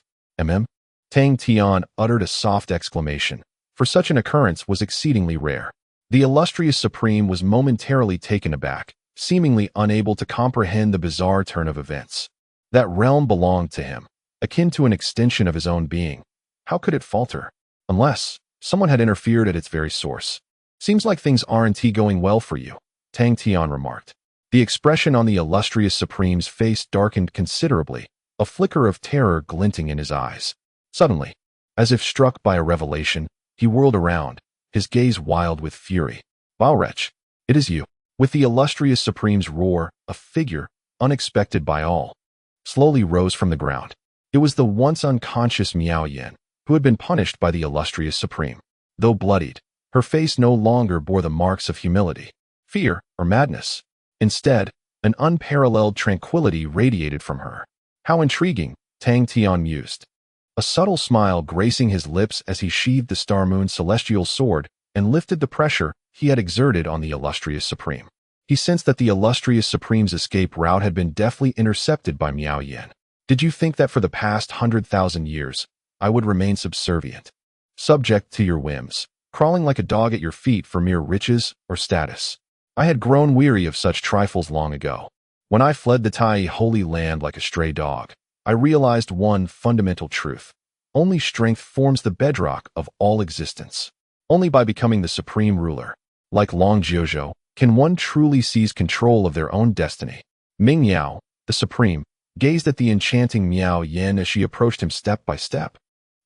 Tang Tian uttered a soft exclamation, for such an occurrence was exceedingly rare. The illustrious Supreme was momentarily taken aback, seemingly unable to comprehend the bizarre turn of events. That realm belonged to him, akin to an extension of his own being. How could it falter? Unless someone had interfered at its very source. Seems like things aren't going well for you, Tang Tian remarked. The expression on the illustrious Supreme's face darkened considerably, a flicker of terror glinting in his eyes. Suddenly, as if struck by a revelation, he whirled around, his gaze wild with fury. "Wow, wretch, it is you." With the illustrious Supreme's roar, a figure, unexpected by all, slowly rose from the ground. It was the once unconscious Miao Yin, who had been punished by the illustrious Supreme. Though bloodied, her face no longer bore the marks of humility, fear, or madness. Instead, an unparalleled tranquility radiated from her. How intriguing, Tang Tian mused. A subtle smile gracing his lips as he sheathed the Star Moon's celestial sword and lifted the pressure he had exerted on the illustrious Supreme. He sensed that the illustrious Supreme's escape route had been deftly intercepted by Miao Yin. "Did you think that for the past 100,000 years, I would remain subservient, subject to your whims, crawling like a dog at your feet for mere riches or status? I had grown weary of such trifles long ago. When I fled the Tai Holy Land like a stray dog, I realized one fundamental truth. Only strength forms the bedrock of all existence. Only by becoming the supreme ruler, like Long Jiuzhou, can one truly seize control of their own destiny." Ming Yao, the Supreme, gazed at the enchanting Miao Yin as she approached him step by step.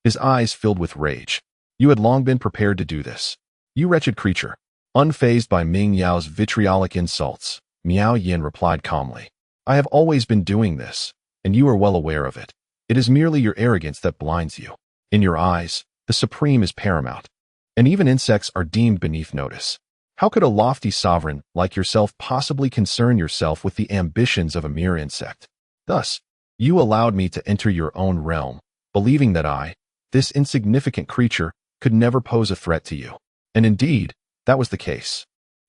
His eyes filled with rage. "You had long been prepared to do this, you wretched creature." Unfazed by Ming Yao's vitriolic insults, Miao Yin replied calmly, "I have always been doing this, and you are well aware of it. It is merely your arrogance that blinds you. In your eyes, the Supreme is paramount, and even insects are deemed beneath notice. How could a lofty sovereign like yourself possibly concern yourself with the ambitions of a mere insect? Thus, you allowed me to enter your own realm, believing that I, this insignificant creature, could never pose a threat to you. And indeed, that was the case.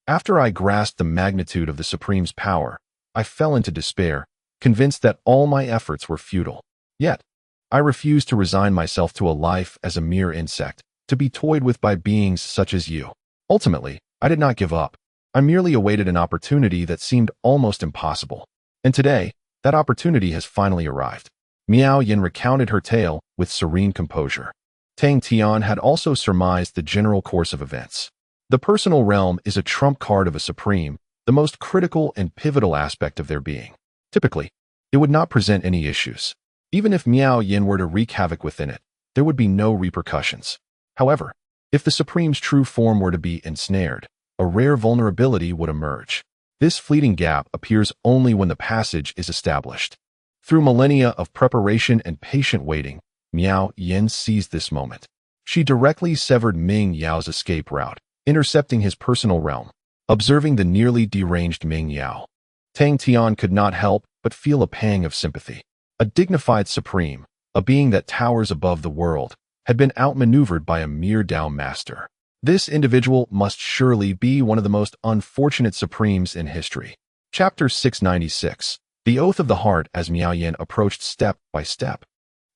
After I grasped the magnitude of the Supreme's power, I fell into despair, convinced that all my efforts were futile. Yet, I refused to resign myself to a life as a mere insect, to be toyed with by beings such as you. Ultimately, I did not give up. I merely awaited an opportunity that seemed almost impossible. And today, that opportunity has finally arrived." Miao Yin recounted her tale with serene composure. Tang Tian had also surmised the general course of events. The personal realm is a trump card of a supreme, the most critical and pivotal aspect of their being. Typically, it would not present any issues. Even if Miao Yin were to wreak havoc within it, there would be no repercussions. However, if the Supreme's true form were to be ensnared, a rare vulnerability would emerge. This fleeting gap appears only when the passage is established. Through millennia of preparation and patient waiting, Miao Yin seized this moment. She directly severed Ming Yao's escape route, intercepting his personal realm. Observing the nearly deranged Ming Yao, Tang Tian could not help but feel a pang of sympathy. A dignified Supreme, a being that towers above the world, had been outmaneuvered by a mere Dao master. This individual must surely be one of the most unfortunate Supremes in history. Chapter 696. The Oath of the Heart. As Miao Yin approached step by step,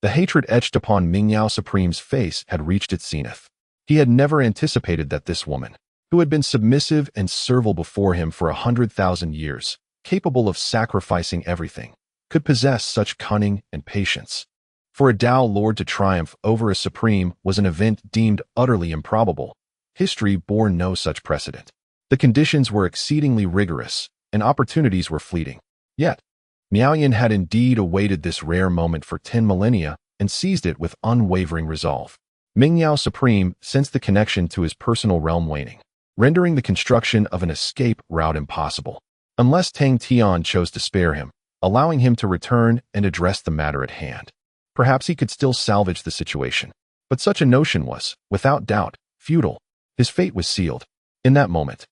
the hatred etched upon Ming Yao Supreme's face had reached its zenith. He had never anticipated that this woman, who had been submissive and servile before him for 100,000 years, capable of sacrificing everything, could possess such cunning and patience. For a Dao Lord to triumph over a Supreme was an event deemed utterly improbable. History bore no such precedent. The conditions were exceedingly rigorous, and opportunities were fleeting. Yet, Miao Yin had indeed awaited this rare moment for 10 millennia and seized it with unwavering resolve. Ming Yao Supreme sensed the connection to his personal realm waning, rendering the construction of an escape route impossible, unless Tang Tian chose to spare him, allowing him to return and address the matter at hand. Perhaps he could still salvage the situation. But such a notion was, without doubt, futile. His fate was sealed. In that moment,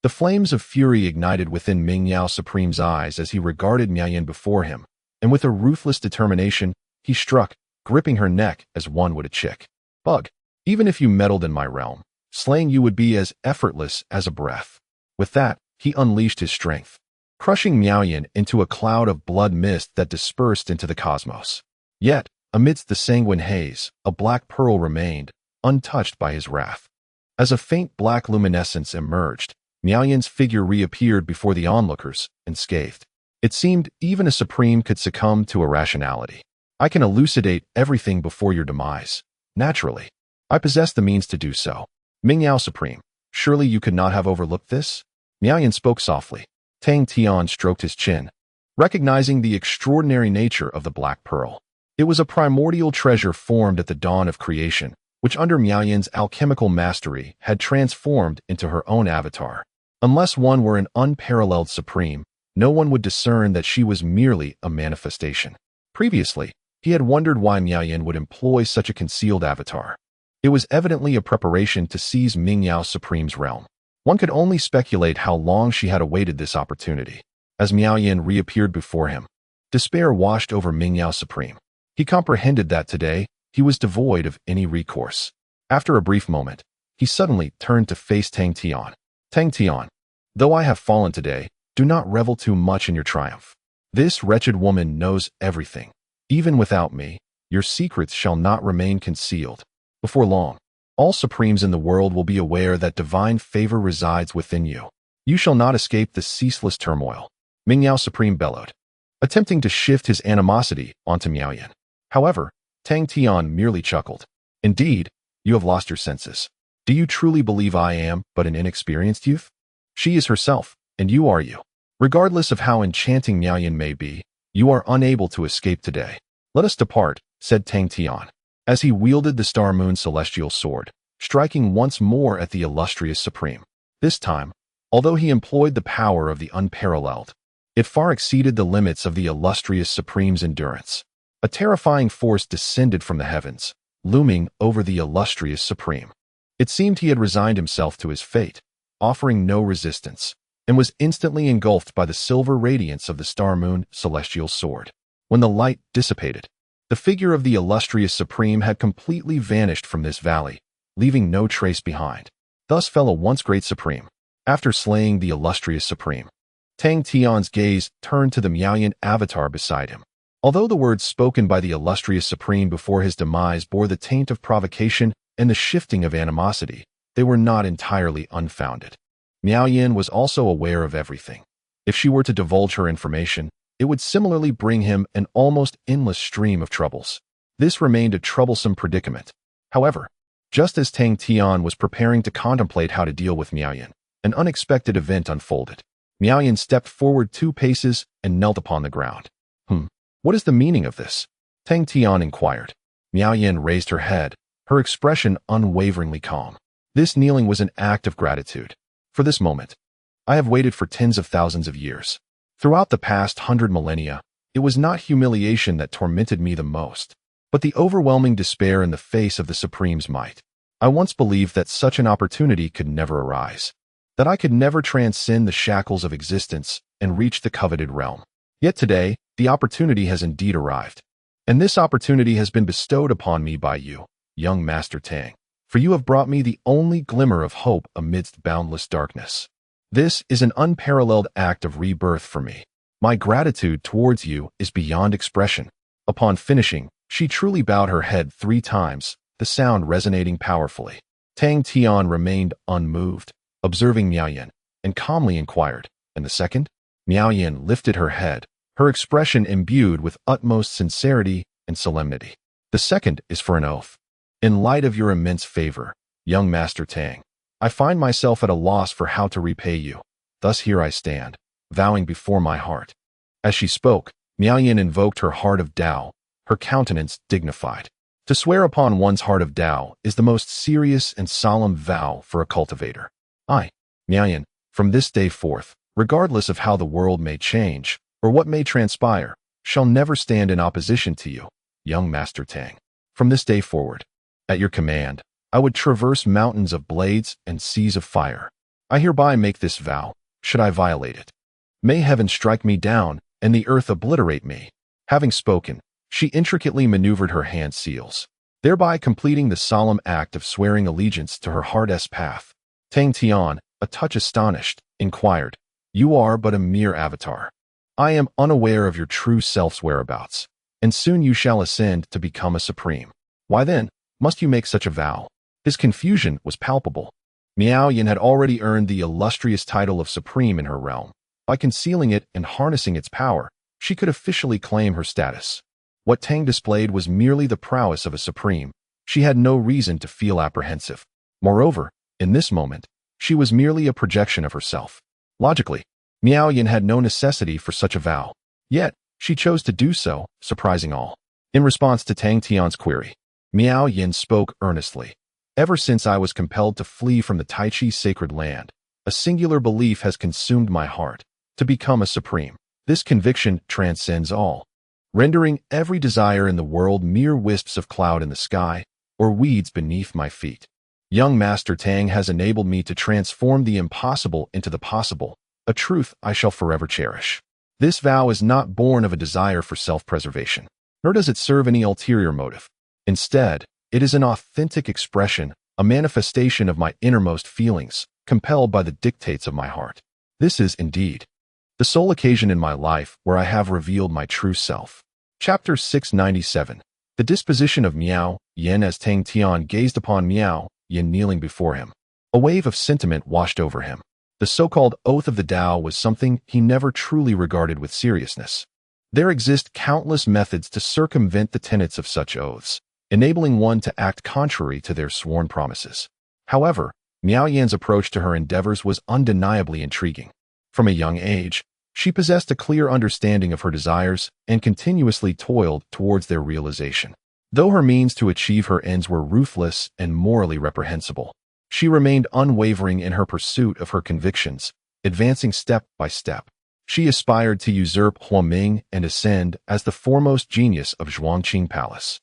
The flames of fury ignited within Mingyao Supreme's eyes as he regarded Miaoyan before him, and with a ruthless determination, he struck, gripping her neck as one would a chick. Bug, even if you meddled in my realm, slaying you would be as effortless as a breath. With that, he unleashed his strength, crushing Miaoyan into a cloud of blood mist that dispersed into the cosmos. Yet, amidst the sanguine haze, a black pearl remained, untouched by his wrath. As a faint black luminescence emerged, Miaoyan's figure reappeared before the onlookers, unscathed. It seemed even a supreme could succumb to irrationality. I can elucidate everything before your demise. Naturally, I possess the means to do so. Mingyao Supreme, surely you could not have overlooked this? Miaoyan spoke softly. Tang Tian stroked his chin, recognizing the extraordinary nature of the black pearl. It was a primordial treasure formed at the dawn of creation, which under Miaoyan's alchemical mastery had transformed into her own avatar. Unless one were an unparalleled supreme, no one would discern that she was merely a manifestation. Previously, he had wondered why Miaoyan would employ such a concealed avatar. It was evidently a preparation to seize Mingyao Supreme's realm. One could only speculate how long she had awaited this opportunity. As Miaoyan reappeared before him, despair washed over Mingyao Supreme. He comprehended that today, he was devoid of any recourse. After a brief moment, he suddenly turned to face Tang Tian. Tang Tian, though I have fallen today, do not revel too much in your triumph. This wretched woman knows everything. Even without me, your secrets shall not remain concealed. Before long, all supremes in the world will be aware that divine favor resides within you. You shall not escape the ceaseless turmoil. Mingyao Supreme bellowed, attempting to shift his animosity onto Miaoyan. However, Tang Tian merely chuckled. Indeed, you have lost your senses. Do you truly believe I am but an inexperienced youth? She is herself, and you are you. Regardless of how enchanting Miaoyan may be, you are unable to escape today. Let us depart, said Tang Tian, as he wielded the Star Moon Celestial Sword, striking once more at the illustrious Supreme. This time, although he employed the power of the unparalleled, it far exceeded the limits of the illustrious Supreme's endurance. A terrifying force descended from the heavens, looming over the illustrious Supreme. It seemed he had resigned himself to his fate, offering no resistance, and was instantly engulfed by the silver radiance of the Star Moon Celestial Sword. When the light dissipated, the figure of the illustrious Supreme had completely vanished from this valley, leaving no trace behind. Thus fell a once great Supreme. After slaying the illustrious Supreme, Tang Tian's gaze turned to the Miaoyan avatar beside him. Although the words spoken by the illustrious Supreme before his demise bore the taint of provocation and the shifting of animosity, they were not entirely unfounded. Miaoyan was also aware of everything. If she were to divulge her information, it would similarly bring him an almost endless stream of troubles. This remained a troublesome predicament. However, just as Tang Tian was preparing to contemplate how to deal with Miaoyan, an unexpected event unfolded. Miaoyan stepped forward 2 paces and knelt upon the ground. What is the meaning of this? Tang Tian inquired. Miaoyan raised her head, her expression unwaveringly calm. This kneeling was an act of gratitude. For this moment, I have waited for tens of thousands of years. Throughout the past 100 millennia, it was not humiliation that tormented me the most, but the overwhelming despair in the face of the Supreme's might. I once believed that such an opportunity could never arise, that I could never transcend the shackles of existence and reach the coveted realm. Yet today, the opportunity has indeed arrived. And this opportunity has been bestowed upon me by you, young Master Tang, for you have brought me the only glimmer of hope amidst boundless darkness. This is an unparalleled act of rebirth for me. My gratitude towards you is beyond expression. Upon finishing, she truly bowed her head 3 times, the sound resonating powerfully. Tang Tian remained unmoved, observing Miaoyan, and calmly inquired, "And the second?" Miaoyan lifted her head, her expression imbued with utmost sincerity and solemnity. "The second is for an oath. In light of your immense favor, young Master Tang, I find myself at a loss for how to repay you. Thus here I stand, vowing before my heart." As she spoke, Miaoyan invoked her heart of Tao, her countenance dignified. To swear upon one's heart of Tao is the most serious and solemn vow for a cultivator. I, Miaoyan, from this day forth, regardless of how the world may change or what may transpire, shall never stand in opposition to you, young Master Tang. From this day forward, at your command, I would traverse mountains of blades and seas of fire. I hereby make this vow. Should I violate it, may heaven strike me down and the earth obliterate me." Having spoken, she intricately maneuvered her hand seals, thereby completing the solemn act of swearing allegiance to her heart's path. Tang Tian, a touch astonished, inquired, "You are but a mere avatar. I am unaware of your true self's whereabouts, and soon you shall ascend to become a supreme. Why then must you make such a vow?" His confusion was palpable. Miao Yin had already earned the illustrious title of supreme in her realm. By concealing it and harnessing its power, she could officially claim her status. What Tang displayed was merely the prowess of a supreme. She had no reason to feel apprehensive. Moreover, in this moment, she was merely a projection of herself. Logically, Miao Yin had no necessity for such a vow. Yet, she chose to do so, surprising all. In response to Tang Tian's query, Miao Yin spoke earnestly. "Ever since I was compelled to flee from the Taichi sacred land, a singular belief has consumed my heart: to become a supreme. This conviction transcends all, rendering every desire in the world mere wisps of cloud in the sky or weeds beneath my feet. Young Master Tang has enabled me to transform the impossible into the possible, a truth I shall forever cherish. This vow is not born of a desire for self-preservation, nor does it serve any ulterior motive. Instead, it is an authentic expression, a manifestation of my innermost feelings, compelled by the dictates of my heart. This is, indeed, the sole occasion in my life where I have revealed my true self." Chapter 697. The disposition of Miao Yin. As Tang Tian gazed upon Miao Yin kneeling before him, a wave of sentiment washed over him. The so-called oath of the Tao was something he never truly regarded with seriousness. There exist countless methods to circumvent the tenets of such oaths, enabling one to act contrary to their sworn promises. However, Miao Yin's approach to her endeavors was undeniably intriguing. From a young age, she possessed a clear understanding of her desires and continuously toiled towards their realization. Though her means to achieve her ends were ruthless and morally reprehensible, she remained unwavering in her pursuit of her convictions, advancing step by step. She aspired to usurp Huaming and ascend as the foremost genius of Zhuangqing Palace.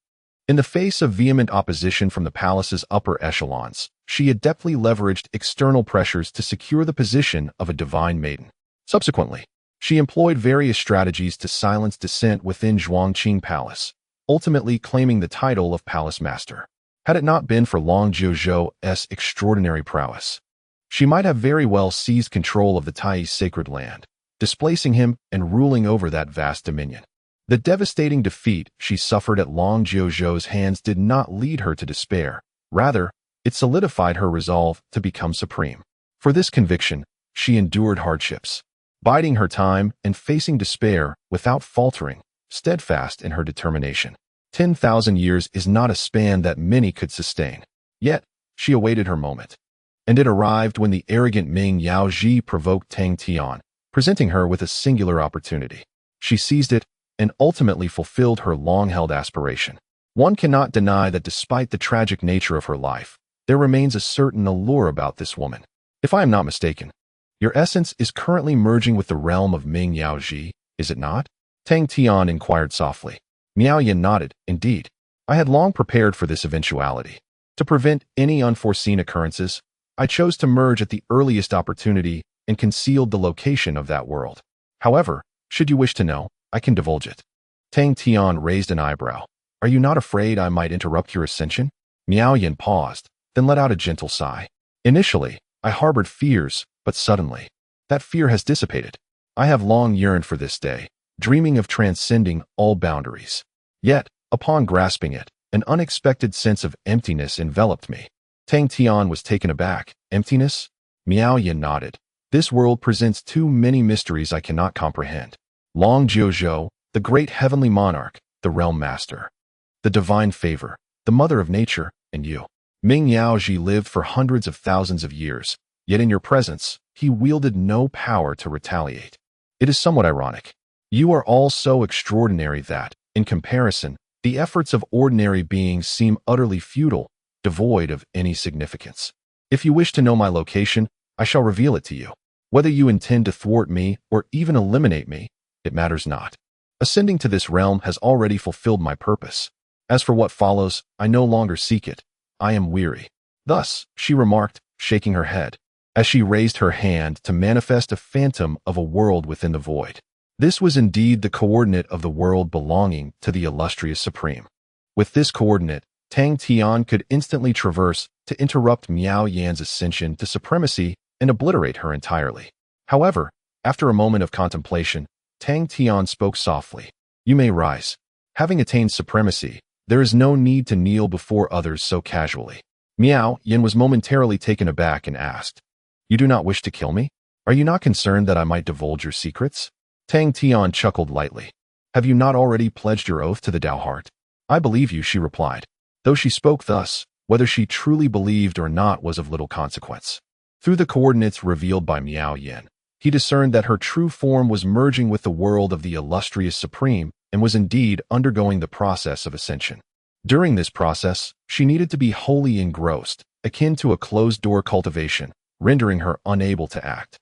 In the face of vehement opposition from the palace's upper echelons, she adeptly leveraged external pressures to secure the position of a divine maiden. Subsequently, she employed various strategies to silence dissent within Zhuangqing Palace, ultimately claiming the title of Palace Master. Had it not been for Long Jiuzhou's extraordinary prowess, she might have very well seized control of the Tai's sacred land, displacing him and ruling over that vast dominion. The devastating defeat she suffered at Long Jiuzhou's hands did not lead her to despair. Rather, it solidified her resolve to become supreme. For this conviction, she endured hardships, biding her time and facing despair without faltering, steadfast in her determination. 10,000 years is not a span that many could sustain. Yet, she awaited her moment. And it arrived when the arrogant Ming Yaoji provoked Tang Tian, presenting her with a singular opportunity. She seized it and ultimately fulfilled her long-held aspiration. One cannot deny that despite the tragic nature of her life, there remains a certain allure about this woman. If I am not mistaken, your essence is currently merging with the realm of Ming Yaoji, is it not? Tang Tian inquired softly. Miao Yin nodded. Indeed, I had long prepared for this eventuality. To prevent any unforeseen occurrences, I chose to merge at the earliest opportunity and concealed the location of that world. However, should you wish to know, I can divulge it. Tang Tian raised an eyebrow. Are you not afraid I might interrupt your ascension? Miao Yin paused, then let out a gentle sigh. Initially, I harbored fears, but suddenly, that fear has dissipated. I have long yearned for this day, dreaming of transcending all boundaries. Yet, upon grasping it, an unexpected sense of emptiness enveloped me. Tang Tian was taken aback. Emptiness? Miao Yin nodded. This world presents too many mysteries I cannot comprehend. Long Jiuzhou, the great heavenly monarch, the realm master, the divine favor, the mother of nature, and you. Ming Yaoji lived for hundreds of thousands of years, yet in your presence, he wielded no power to retaliate. It is somewhat ironic. You are all so extraordinary that, in comparison, the efforts of ordinary beings seem utterly futile, devoid of any significance. If you wish to know my location, I shall reveal it to you. Whether you intend to thwart me or even eliminate me, it matters not. Ascending to this realm has already fulfilled my purpose. As for what follows, I no longer seek it. I am weary. Thus, she remarked, shaking her head. as she raised her hand to manifest a phantom of a world within the void. This was indeed the coordinate of the world belonging to the illustrious Supreme. With this coordinate, Tang Tian could instantly traverse to interrupt Miao Yan's ascension to supremacy and obliterate her entirely. However, after a moment of contemplation, Tang Tian spoke softly. You may rise. Having attained supremacy, there is no need to kneel before others so casually. Miao Yan was momentarily taken aback and asked, You do not wish to kill me? Are you not concerned that I might divulge your secrets? Tang Tian chuckled lightly. Have you not already pledged your oath to the Tao Heart? I believe you, she replied. Though she spoke thus, whether she truly believed or not was of little consequence. Through the coordinates revealed by Miao Yan, he discerned that her true form was merging with the world of the illustrious Supreme and was indeed undergoing the process of ascension. During this process, she needed to be wholly engrossed, akin to a closed-door cultivation, rendering her unable to act.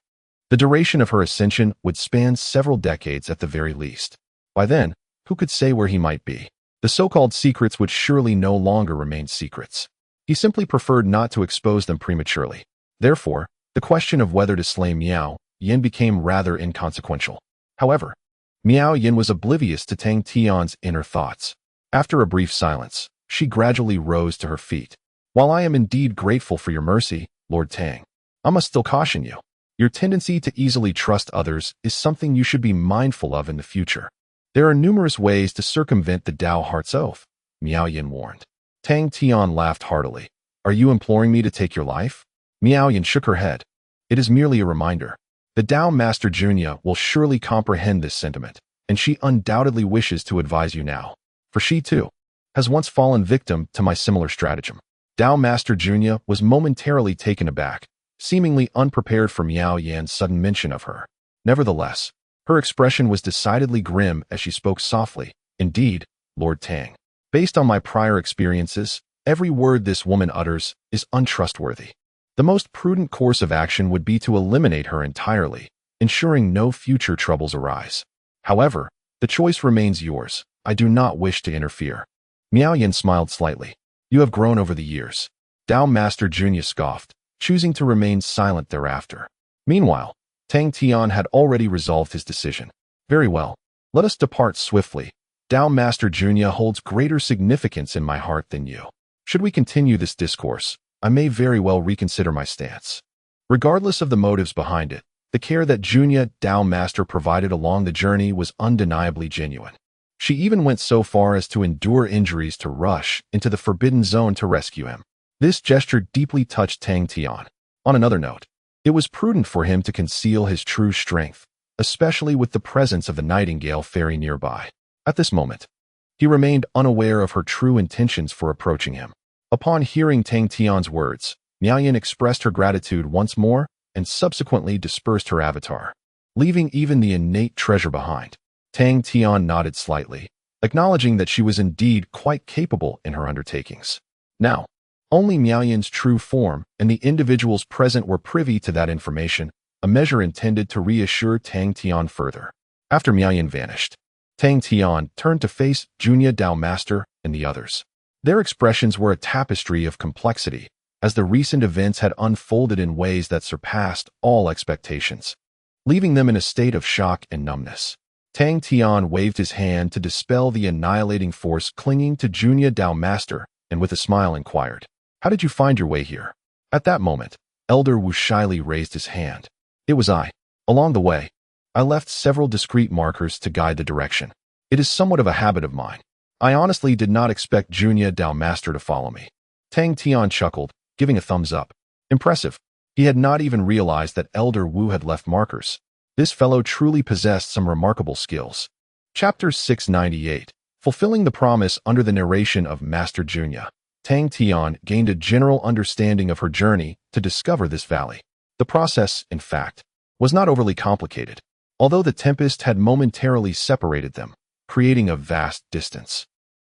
The duration of her ascension would span several decades at the very least. By then, who could say where he might be? The so-called secrets would surely no longer remain secrets. He simply preferred not to expose them prematurely. Therefore, the question of whether to slay Miao Yan became rather inconsequential. However, Miao Yan was oblivious to Tang Tian's inner thoughts. After a brief silence, she gradually rose to her feet. While I am indeed grateful for your mercy, Lord Tang, I must still caution you. Your tendency to easily trust others is something you should be mindful of in the future. There are numerous ways to circumvent the Tao Heart's oath, Miao Yan warned. Tang Tian laughed heartily. Are you imploring me to take your life? Miao Yan shook her head. It is merely a reminder. The Tao Master Junya will surely comprehend this sentiment, and she undoubtedly wishes to advise you now. For she, too, has once fallen victim to my similar stratagem. Tao Master Junya was momentarily taken aback, seemingly unprepared for Miao Yan's sudden mention of her. Nevertheless, her expression was decidedly grim as she spoke softly. Indeed, Lord Tang, based on my prior experiences, every word this woman utters is untrustworthy. The most prudent course of action would be to eliminate her entirely, ensuring no future troubles arise. However, the choice remains yours. I do not wish to interfere. Miao Yan smiled slightly. You have grown over the years. Tao Master Junya scoffed, choosing to remain silent thereafter. Meanwhile, Tang Tian had already resolved his decision. Very well, let us depart swiftly. Tao Master Junya holds greater significance in my heart than you. Should we continue this discourse, I may very well reconsider my stance. Regardless of the motives behind it, the care that Junya Tao Master provided along the journey was undeniably genuine. She even went so far as to endure injuries to rush into the forbidden zone to rescue him. This gesture deeply touched Tang Tian. On another note, it was prudent for him to conceal his true strength, especially with the presence of the Nightingale fairy nearby. At this moment, he remained unaware of her true intentions for approaching him. Upon hearing Tang Tian's words, Miao Yan expressed her gratitude once more and subsequently dispersed her avatar, leaving even the innate treasure behind. Tang Tian nodded slightly, acknowledging that she was indeed quite capable in her undertakings. Now, only Miao Yan's true form and the individuals present were privy to that information, a measure intended to reassure Tang Tian further. After Miao Yan vanished, Tang Tian turned to face Junya Tao Master and the others. Their expressions were a tapestry of complexity, as the recent events had unfolded in ways that surpassed all expectations, leaving them in a state of shock and numbness. Tang Tian waved his hand to dispel the annihilating force clinging to Junya Tao Master, and with a smile inquired, How did you find your way here? At that moment, Elder Wu shyly raised his hand. It was I. Along the way, I left several discreet markers to guide the direction. It is somewhat of a habit of mine. I honestly did not expect Junya Tao Master to follow me. Tang Tian chuckled, giving a thumbs up. Impressive. He had not even realized that Elder Wu had left markers. This fellow truly possessed some remarkable skills. Chapter 698. Fulfilling the promise. Under the narration of Master Junya, Tang Tian gained a general understanding of her journey to discover this valley. The process, in fact, was not overly complicated, although the tempest had momentarily separated them, creating a vast distance.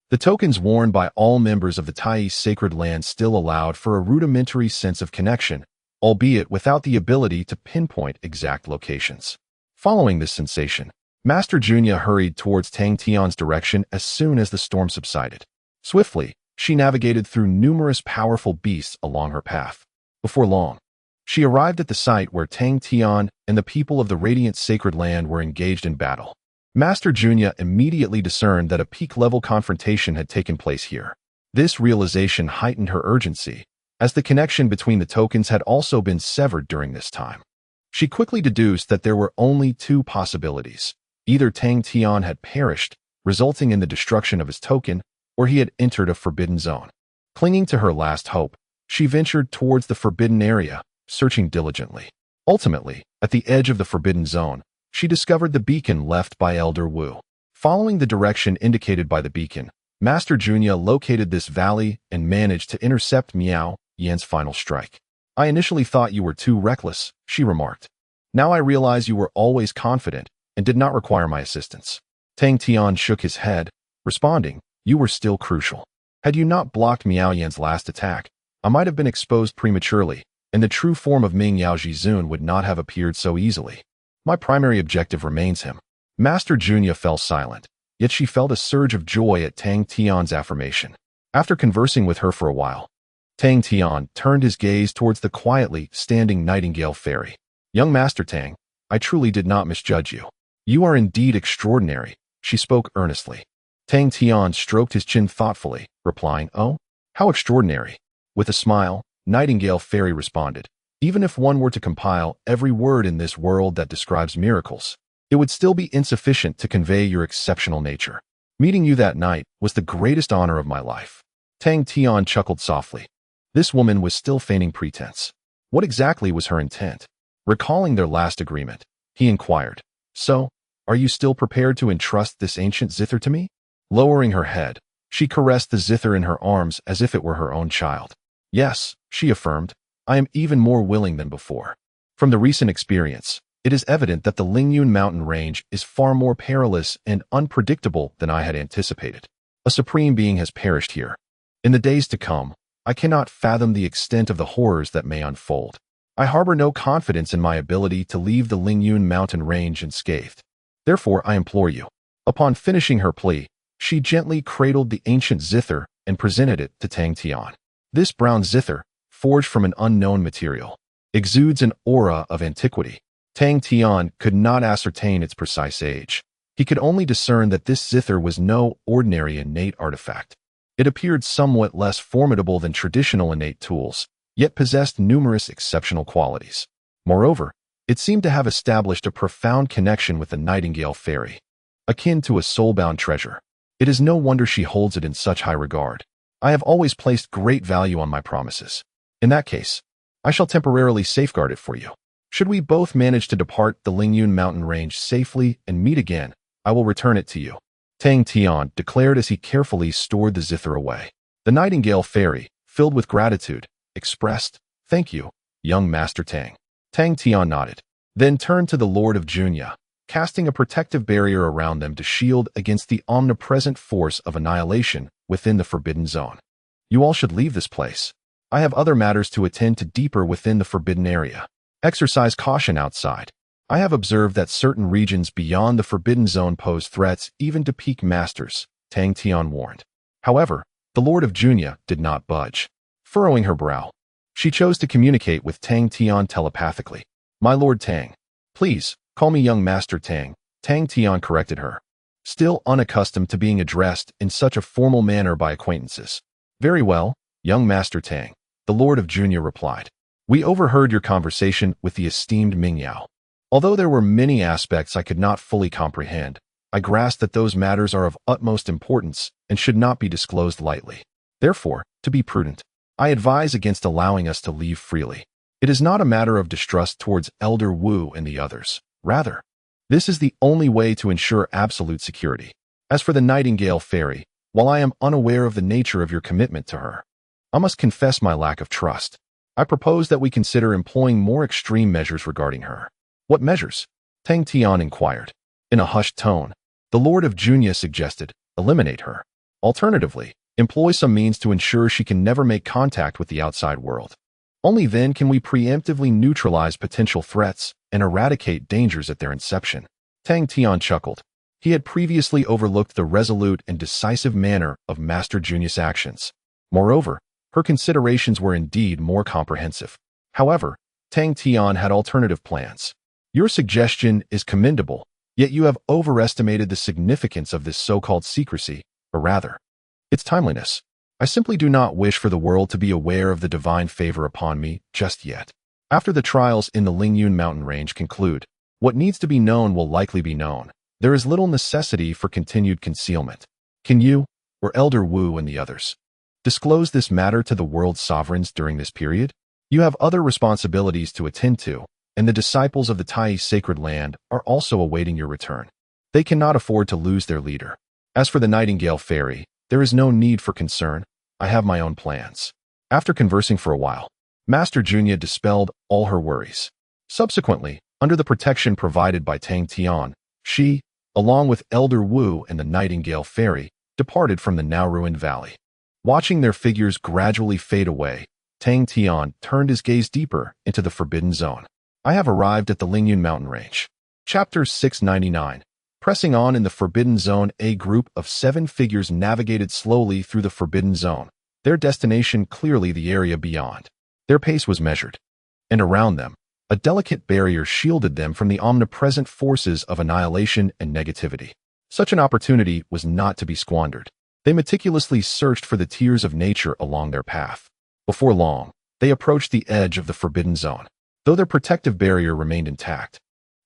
The tokens worn by all members of the Tai sacred land still allowed for a rudimentary sense of connection, albeit without the ability to pinpoint exact locations. Following this sensation, Master Junya hurried towards Tang Tian's direction as soon as the storm subsided. Swiftly, she navigated through numerous powerful beasts along her path. Before long, She arrived at the site where Tang Tian and the people of the Radiant Sacred Land were engaged in battle. Master Junya immediately discerned that a peak-level confrontation had taken place here. This realization heightened her urgency, as the connection between the tokens had also been severed during this time. She quickly deduced that there were only two possibilities. Either Tang Tian had perished, resulting in the destruction of his token, or he had entered a forbidden zone. Clinging to her last hope, she ventured towards the forbidden area, searching diligently. Ultimately, at the edge of the forbidden zone, she discovered the beacon left by Elder Wu. Following the direction indicated by the beacon, Master Junya located this valley and managed to intercept Miao Yan's final strike. "I initially thought you were too reckless," she remarked. "Now I realize you were always confident and did not require my assistance." Tang Tian shook his head, responding, "You were still crucial. Had you not blocked Miao Yan's last attack, I might have been exposed prematurely, and the true form of Ming Yao Jizun would not have appeared so easily. My primary objective remains him." Master Junya fell silent, yet she felt a surge of joy at Tang Tian's affirmation. After conversing with her for a while, Tang Tian turned his gaze towards the quietly standing Nightingale Fairy. "Young Master Tang, I truly did not misjudge you. You are indeed extraordinary," she spoke earnestly. Tang Tian stroked his chin thoughtfully, replying, "Oh, how extraordinary." With a smile, Nightingale Fairy responded, "Even if one were to compile every word in this world that describes miracles, it would still be insufficient to convey your exceptional nature. Meeting you that night was the greatest honor of my life." Tang Tian chuckled softly. This woman was still feigning pretense. What exactly was her intent? Recalling their last agreement, he inquired, "So, are you still prepared to entrust this ancient zither to me?" Lowering her head, she caressed the zither in her arms as if it were her own child. "Yes," she affirmed, "I am even more willing than before. From the recent experience, it is evident that the Lingyun mountain range is far more perilous and unpredictable than I had anticipated. A supreme being has perished here. In the days to come, I cannot fathom the extent of the horrors that may unfold. I harbor no confidence in my ability to leave the Lingyun mountain range unscathed. Therefore, I implore you." Upon finishing her plea, she gently cradled the ancient zither and presented it to Tang Tian. This brown zither, forged from an unknown material, exudes an aura of antiquity. Tang Tian could not ascertain its precise age. He could only discern that this zither was no ordinary innate artifact. It appeared somewhat less formidable than traditional innate tools, yet possessed numerous exceptional qualities. Moreover, it seemed to have established a profound connection with the Nightingale Fairy, akin to a soul-bound treasure. It is no wonder she holds it in such high regard. I have always placed great value on my promises. In that case, I shall temporarily safeguard it for you. Should we both manage to depart the Lingyun mountain range safely and meet again, I will return it to you," Tang Tian declared as he carefully stored the zither away. The Nightingale Fairy, filled with gratitude, expressed, "Thank you, young Master Tang." Tang Tian nodded, then turned to the Lord of Junya, casting a protective barrier around them to shield against the omnipresent force of annihilation within the Forbidden Zone. "You all should leave this place. I have other matters to attend to deeper within the Forbidden Area. Exercise caution outside. I have observed that certain regions beyond the Forbidden Zone pose threats even to peak masters," Tang Tian warned. However, the Lord of Junya did not budge. Furrowing her brow, she chose to communicate with Tang Tian telepathically. "My Lord Tang, please, call me young Master Tang," Tang Tian corrected her, still unaccustomed to being addressed in such a formal manner by acquaintances. "Very well, young Master Tang," the Lord of Junya replied. "We overheard your conversation with the esteemed Ming Yao. Although there were many aspects I could not fully comprehend, I grasped that those matters are of utmost importance and should not be disclosed lightly. Therefore, to be prudent, I advise against allowing us to leave freely. It is not a matter of distrust towards Elder Wu and the others. Rather, this is the only way to ensure absolute security. As for the Nightingale Fairy, while I am unaware of the nature of your commitment to her, I must confess my lack of trust. I propose that we consider employing more extreme measures regarding her." "What measures?" Tang Tian inquired. In a hushed tone, the Lord of Junya suggested, "Eliminate her. Alternatively, employ some means to ensure she can never make contact with the outside world. Only then can we preemptively neutralize potential threats and eradicate dangers at their inception." Tang Tian chuckled. He had previously overlooked the resolute and decisive manner of Master Junya's actions. Moreover, her considerations were indeed more comprehensive. However, Tang Tian had alternative plans. Your suggestion is commendable, yet you have overestimated the significance of this so-called secrecy, or rather, its timeliness. I simply do not wish for the world to be aware of the divine favor upon me just yet. After the trials in the Lingyun mountain range conclude, what needs to be known will likely be known. There is little necessity for continued concealment. Can you, or Elder Wu and the others, disclose this matter to the world's sovereigns during this period? You have other responsibilities to attend to, and the disciples of the Tai sacred land are also awaiting your return. They cannot afford to lose their leader. As for the Nightingale Fairy, there is no need for concern. I have my own plans. After conversing for a while, Master Junya dispelled all her worries. Subsequently, under the protection provided by Tang Tian, she, along with Elder Wu and the Nightingale Fairy, departed from the now-ruined valley. Watching their figures gradually fade away, Tang Tian turned his gaze deeper into the Forbidden Zone. I have arrived at the Lingyun mountain range. Chapter 699. Pressing on in the Forbidden Zone, a group of 7 figures navigated slowly through the Forbidden Zone, their destination clearly the area beyond. Their pace was measured, and around them, a delicate barrier shielded them from the omnipresent forces of annihilation and negativity. Such an opportunity was not to be squandered. They meticulously searched for the tears of nature along their path. Before long, they approached the edge of the Forbidden Zone. Though their protective barrier remained intact,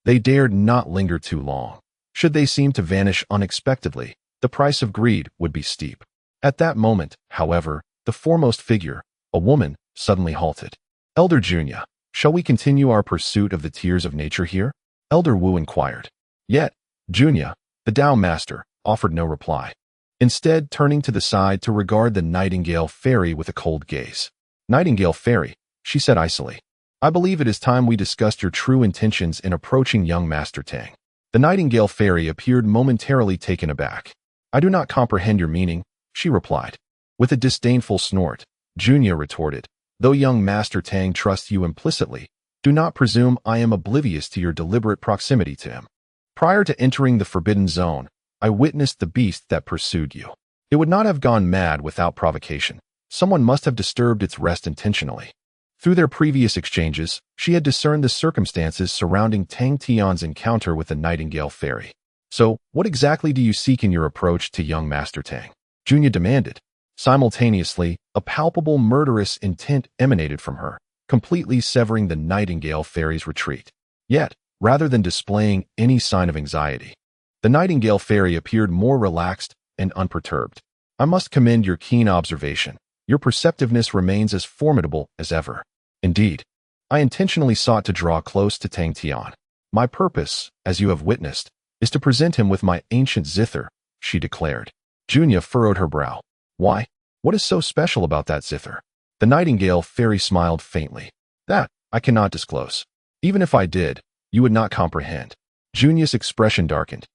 they dared not linger too long. Should they seem to vanish unexpectedly, the price of greed would be steep. At that moment, however, the foremost figure, a woman, suddenly halted. Elder Junya, shall we continue our pursuit of the tears of nature here? Elder Wu inquired. Yet, Junya, the Tao Master, offered no reply. Instead, turning to the side to regard the Nightingale Fairy with a cold gaze. Nightingale Fairy, she said icily, I believe it is time we discussed your true intentions in approaching young Master Tang. The Nightingale Fairy appeared momentarily taken aback. I do not comprehend your meaning, she replied. With a disdainful snort, Junya retorted, though young Master Tang trusts you implicitly, do not presume I am oblivious to your deliberate proximity to him. Prior to entering the Forbidden Zone, I witnessed the beast that pursued you. It would not have gone mad without provocation. Someone must have disturbed its rest intentionally. Through their previous exchanges, she had discerned the circumstances surrounding Tang Tian's encounter with the Nightingale Fairy. So, what exactly do you seek in your approach to young Master Tang? Junya demanded. Simultaneously, a palpable murderous intent emanated from her, completely severing the Nightingale Fairy's retreat. Yet, rather than displaying any sign of anxiety, the Nightingale Fairy appeared more relaxed and unperturbed. I must commend your keen observation. Your perceptiveness remains as formidable as ever. Indeed, I intentionally sought to draw close to Tang Tian. My purpose, as you have witnessed, is to present him with my ancient zither, she declared. Junya furrowed her brow. Why? What is so special about that zither? The Nightingale Fairy smiled faintly. That, I cannot disclose. Even if I did, you would not comprehend. Junya's expression darkened,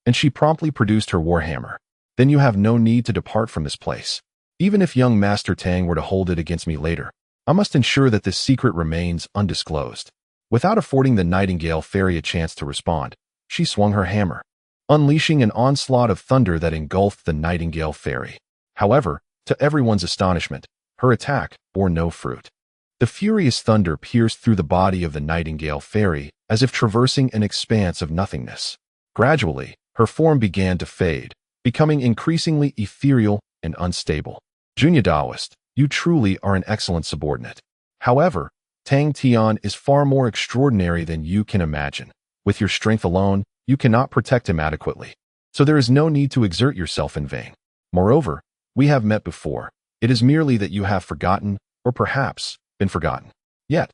and she promptly produced her warhammer. Then you have no need to depart from this place. Even if young Master Tang were to hold it against me later, I must ensure that this secret remains undisclosed. Without affording the Nightingale Fairy a chance to respond, she swung her hammer, unleashing an onslaught of thunder that engulfed the Nightingale Fairy. However, to everyone's astonishment, her attack bore no fruit. The furious thunder pierced through the body of the Nightingale Fairy as if traversing an expanse of nothingness. Gradually, her form began to fade, becoming increasingly ethereal and unstable. Junya Daoist, you truly are an excellent subordinate. However, Tang Tian is far more extraordinary than you can imagine. With your strength alone, you cannot protect him adequately. So there is no need to exert yourself in vain. Moreover, we have met before. It is merely that you have forgotten, or perhaps been forgotten. Yet,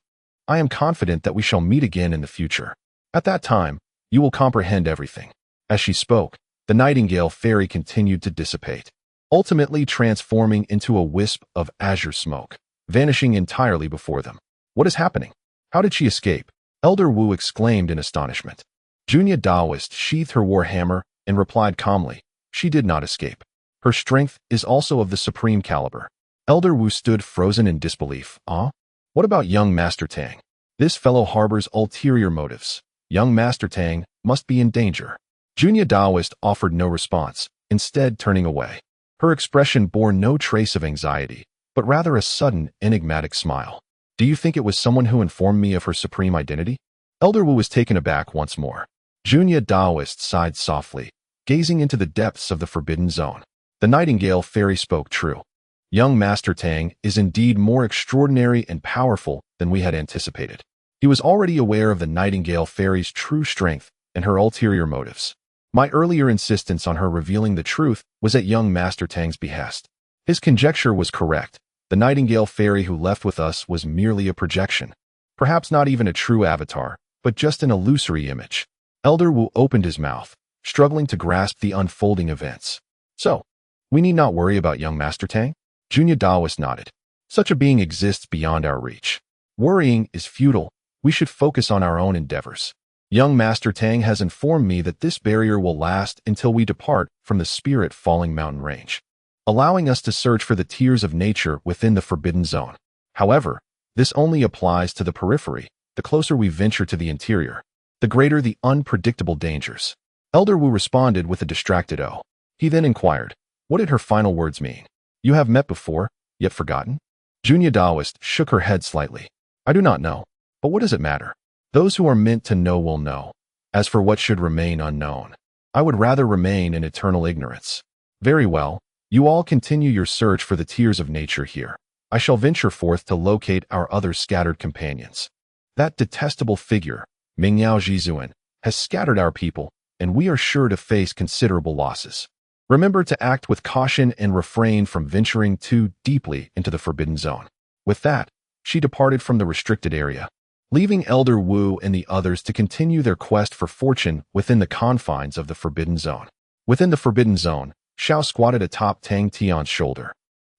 I am confident that we shall meet again in the future. At that time, you will comprehend everything. As she spoke, the Nightingale Fairy continued to dissipate, ultimately transforming into a wisp of azure smoke, vanishing entirely before them. What is happening? How did she escape? Elder Wu exclaimed in astonishment. Junya Daoist sheathed her warhammer and replied calmly, she did not escape. Her strength is also of the supreme caliber. Elder Wu stood frozen in disbelief. What about young Master Tang? This fellow harbors ulterior motives. Young Master Tang must be in danger. Junya Daoist offered no response, instead turning away. Her expression bore no trace of anxiety, but rather a sudden, enigmatic smile. Do you think it was someone who informed me of her supreme identity? Elder Wu was taken aback once more. Junya Daoist sighed softly, gazing into the depths of the forbidden zone. The Nightingale Fairy spoke true. Young Master Tang is indeed more extraordinary and powerful than we had anticipated. He was already aware of the Nightingale Fairy's true strength and her ulterior motives. My earlier insistence on her revealing the truth was at young Master Tang's behest. His conjecture was correct. The Nightingale Fairy who left with us was merely a projection. Perhaps not even a true avatar, but just an illusory image. Elder Wu opened his mouth, struggling to grasp the unfolding events. So, we need not worry about young Master Tang? Junya Daoist nodded. Such a being exists beyond our reach. Worrying is futile. We should focus on our own endeavors. Young Master Tang has informed me that this barrier will last until we depart from the spirit-falling mountain range, allowing us to search for the tears of nature within the forbidden zone. However, this only applies to the periphery. The closer we venture to the interior, the greater the unpredictable dangers. Elder Wu responded with a distracted "oh." He then inquired, what did her final words mean? You have met before, yet forgotten? Junya Daoist shook her head slightly. I do not know, but what does it matter? Those who are meant to know will know. As for what should remain unknown, I would rather remain in eternal ignorance. Very well, you all continue your search for the tears of nature here. I shall venture forth to locate our other scattered companions. That detestable figure, Mingyao Jizuan, has scattered our people, and we are sure to face considerable losses. Remember to act with caution and refrain from venturing too deeply into the forbidden zone. With that, she departed from the restricted area, leaving Elder Wu and the others to continue their quest for fortune within the confines of the forbidden zone. Within the forbidden zone, Xiao squatted atop Tang Tian's shoulder,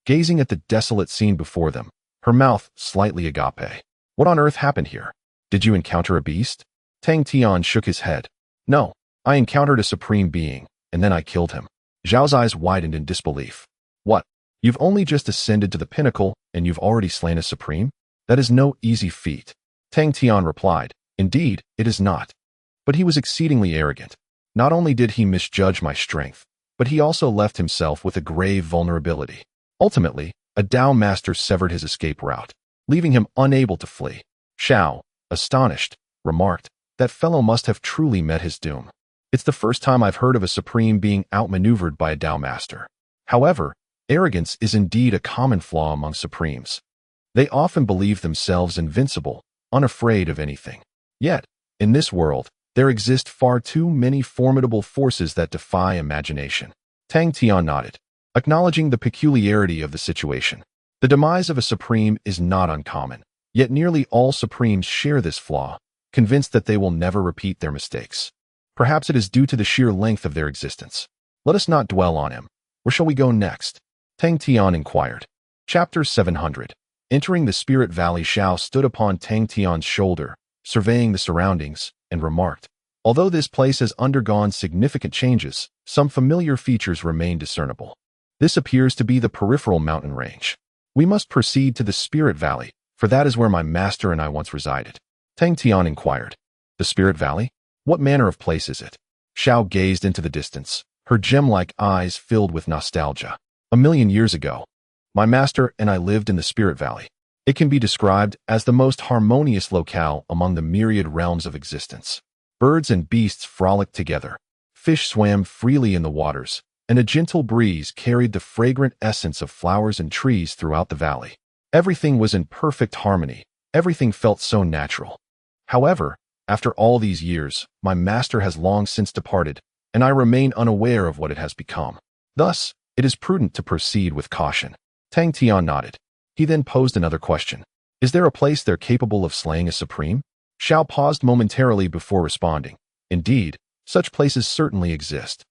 gazing at the desolate scene before them, her mouth slightly agape. What on earth happened here? Did you encounter a beast? Tang Tian shook his head. No, I encountered a supreme being, and then I killed him. Zhao's eyes widened in disbelief. What? You've only just ascended to the pinnacle, and you've already slain a supreme? That is no easy feat. Tang Tian replied, Indeed, it is not. But he was exceedingly arrogant. Not only did he misjudge my strength, but he also left himself with a grave vulnerability. Ultimately, a Dao master severed his escape route, leaving him unable to flee. Xiao, astonished, remarked, that fellow must have truly met his doom. It's the first time I've heard of a supreme being outmaneuvered by a Dao master. However, arrogance is indeed a common flaw among supremes. They often believe themselves invincible, unafraid of anything. Yet, in this world, there exist far too many formidable forces that defy imagination. Tang Tian nodded, acknowledging the peculiarity of the situation. The demise of a supreme is not uncommon, yet nearly all supremes share this flaw, convinced that they will never repeat their mistakes. Perhaps it is due to the sheer length of their existence. Let us not dwell on him. Where shall we go next? Tang Tian inquired. Chapter 700. Entering the Spirit Valley, Xiao stood upon Tang Tian's shoulder, surveying the surroundings, and remarked, although this place has undergone significant changes, some familiar features remain discernible. This appears to be the peripheral mountain range. We must proceed to the Spirit Valley, for that is where my master and I once resided. Tang Tian inquired. The Spirit Valley? What manner of place is it? Xiao gazed into the distance, her gem-like eyes filled with nostalgia. 1,000,000 years ago, my master and I lived in the Spirit Valley. It can be described as the most harmonious locale among the myriad realms of existence. Birds and beasts frolicked together. Fish swam freely in the waters, and a gentle breeze carried the fragrant essence of flowers and trees throughout the valley. Everything was in perfect harmony. Everything felt so natural. However, after all these years, my master has long since departed, and I remain unaware of what it has become. Thus, it is prudent to proceed with caution. Tang Tian nodded. He then posed another question. Is there a place there capable of slaying a supreme? Xiao paused momentarily before responding. Indeed, such places certainly exist.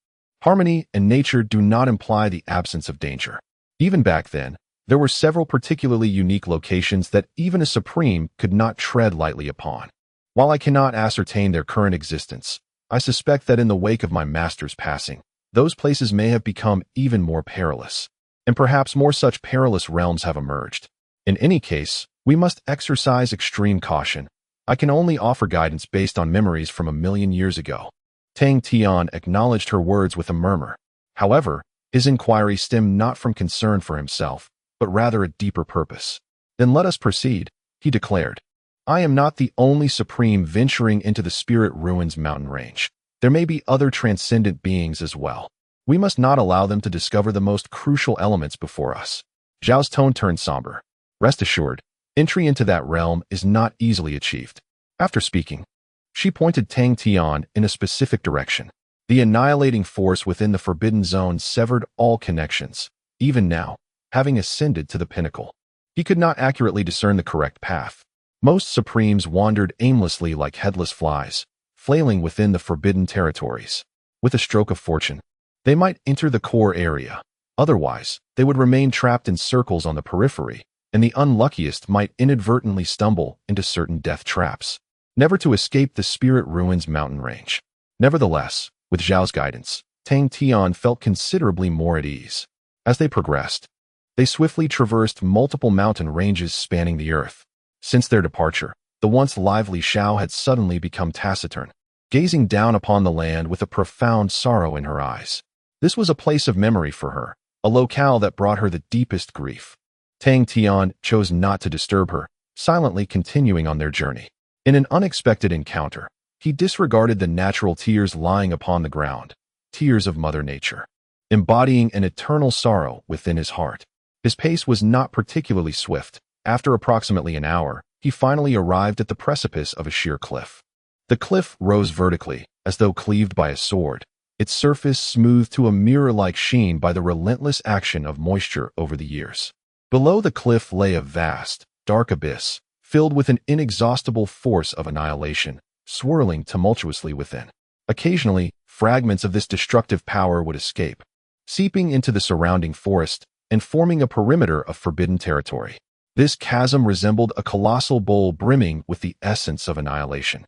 Harmony and nature do not imply the absence of danger. Even back then, there were several particularly unique locations that even a supreme could not tread lightly upon. While I cannot ascertain their current existence, I suspect that in the wake of my master's passing, those places may have become even more perilous, and perhaps more such perilous realms have emerged. In any case, we must exercise extreme caution. I can only offer guidance based on memories from 1,000,000 years ago. Tang Tian acknowledged her words with a murmur. However, his inquiry stemmed not from concern for himself, but rather a deeper purpose. Then let us proceed. he declared. I am not the only supreme venturing into the Spirit Ruins mountain range. There may be other transcendent beings as well. We must not allow them to discover the most crucial elements before us. Zhao's tone turned somber. Rest assured, entry into that realm is not easily achieved. After speaking, she pointed Tang Tian in a specific direction. The annihilating force within the Forbidden Zone severed all connections. Even now, having ascended to the pinnacle, he could not accurately discern the correct path. Most Supremes wandered aimlessly like headless flies, flailing within the forbidden territories. With a stroke of fortune, they might enter the core area. Otherwise, they would remain trapped in circles on the periphery, and the unluckiest might inadvertently stumble into certain death traps, never to escape the Spirit Ruins mountain range. Nevertheless, with Zhao's guidance, Tang Tian felt considerably more at ease. As they progressed, they swiftly traversed multiple mountain ranges spanning the earth. Since their departure, the once lively Xiao had suddenly become taciturn, gazing down upon the land with a profound sorrow in her eyes. This was a place of memory for her, a locale that brought her the deepest grief. Tang Tian chose not to disturb her, silently continuing on their journey. In an unexpected encounter, he disregarded the natural tears lying upon the ground, tears of Mother Nature, embodying an eternal sorrow within his heart. His pace was not particularly swift. After approximately an hour, he finally arrived at the precipice of a sheer cliff. The cliff rose vertically, as though cleaved by a sword, its surface smoothed to a mirror-like sheen by the relentless action of moisture over the years. Below the cliff lay a vast, dark abyss, filled with an inexhaustible force of annihilation, swirling tumultuously within. Occasionally, fragments of this destructive power would escape, seeping into the surrounding forest and forming a perimeter of forbidden territory. This chasm resembled a colossal bowl brimming with the essence of annihilation,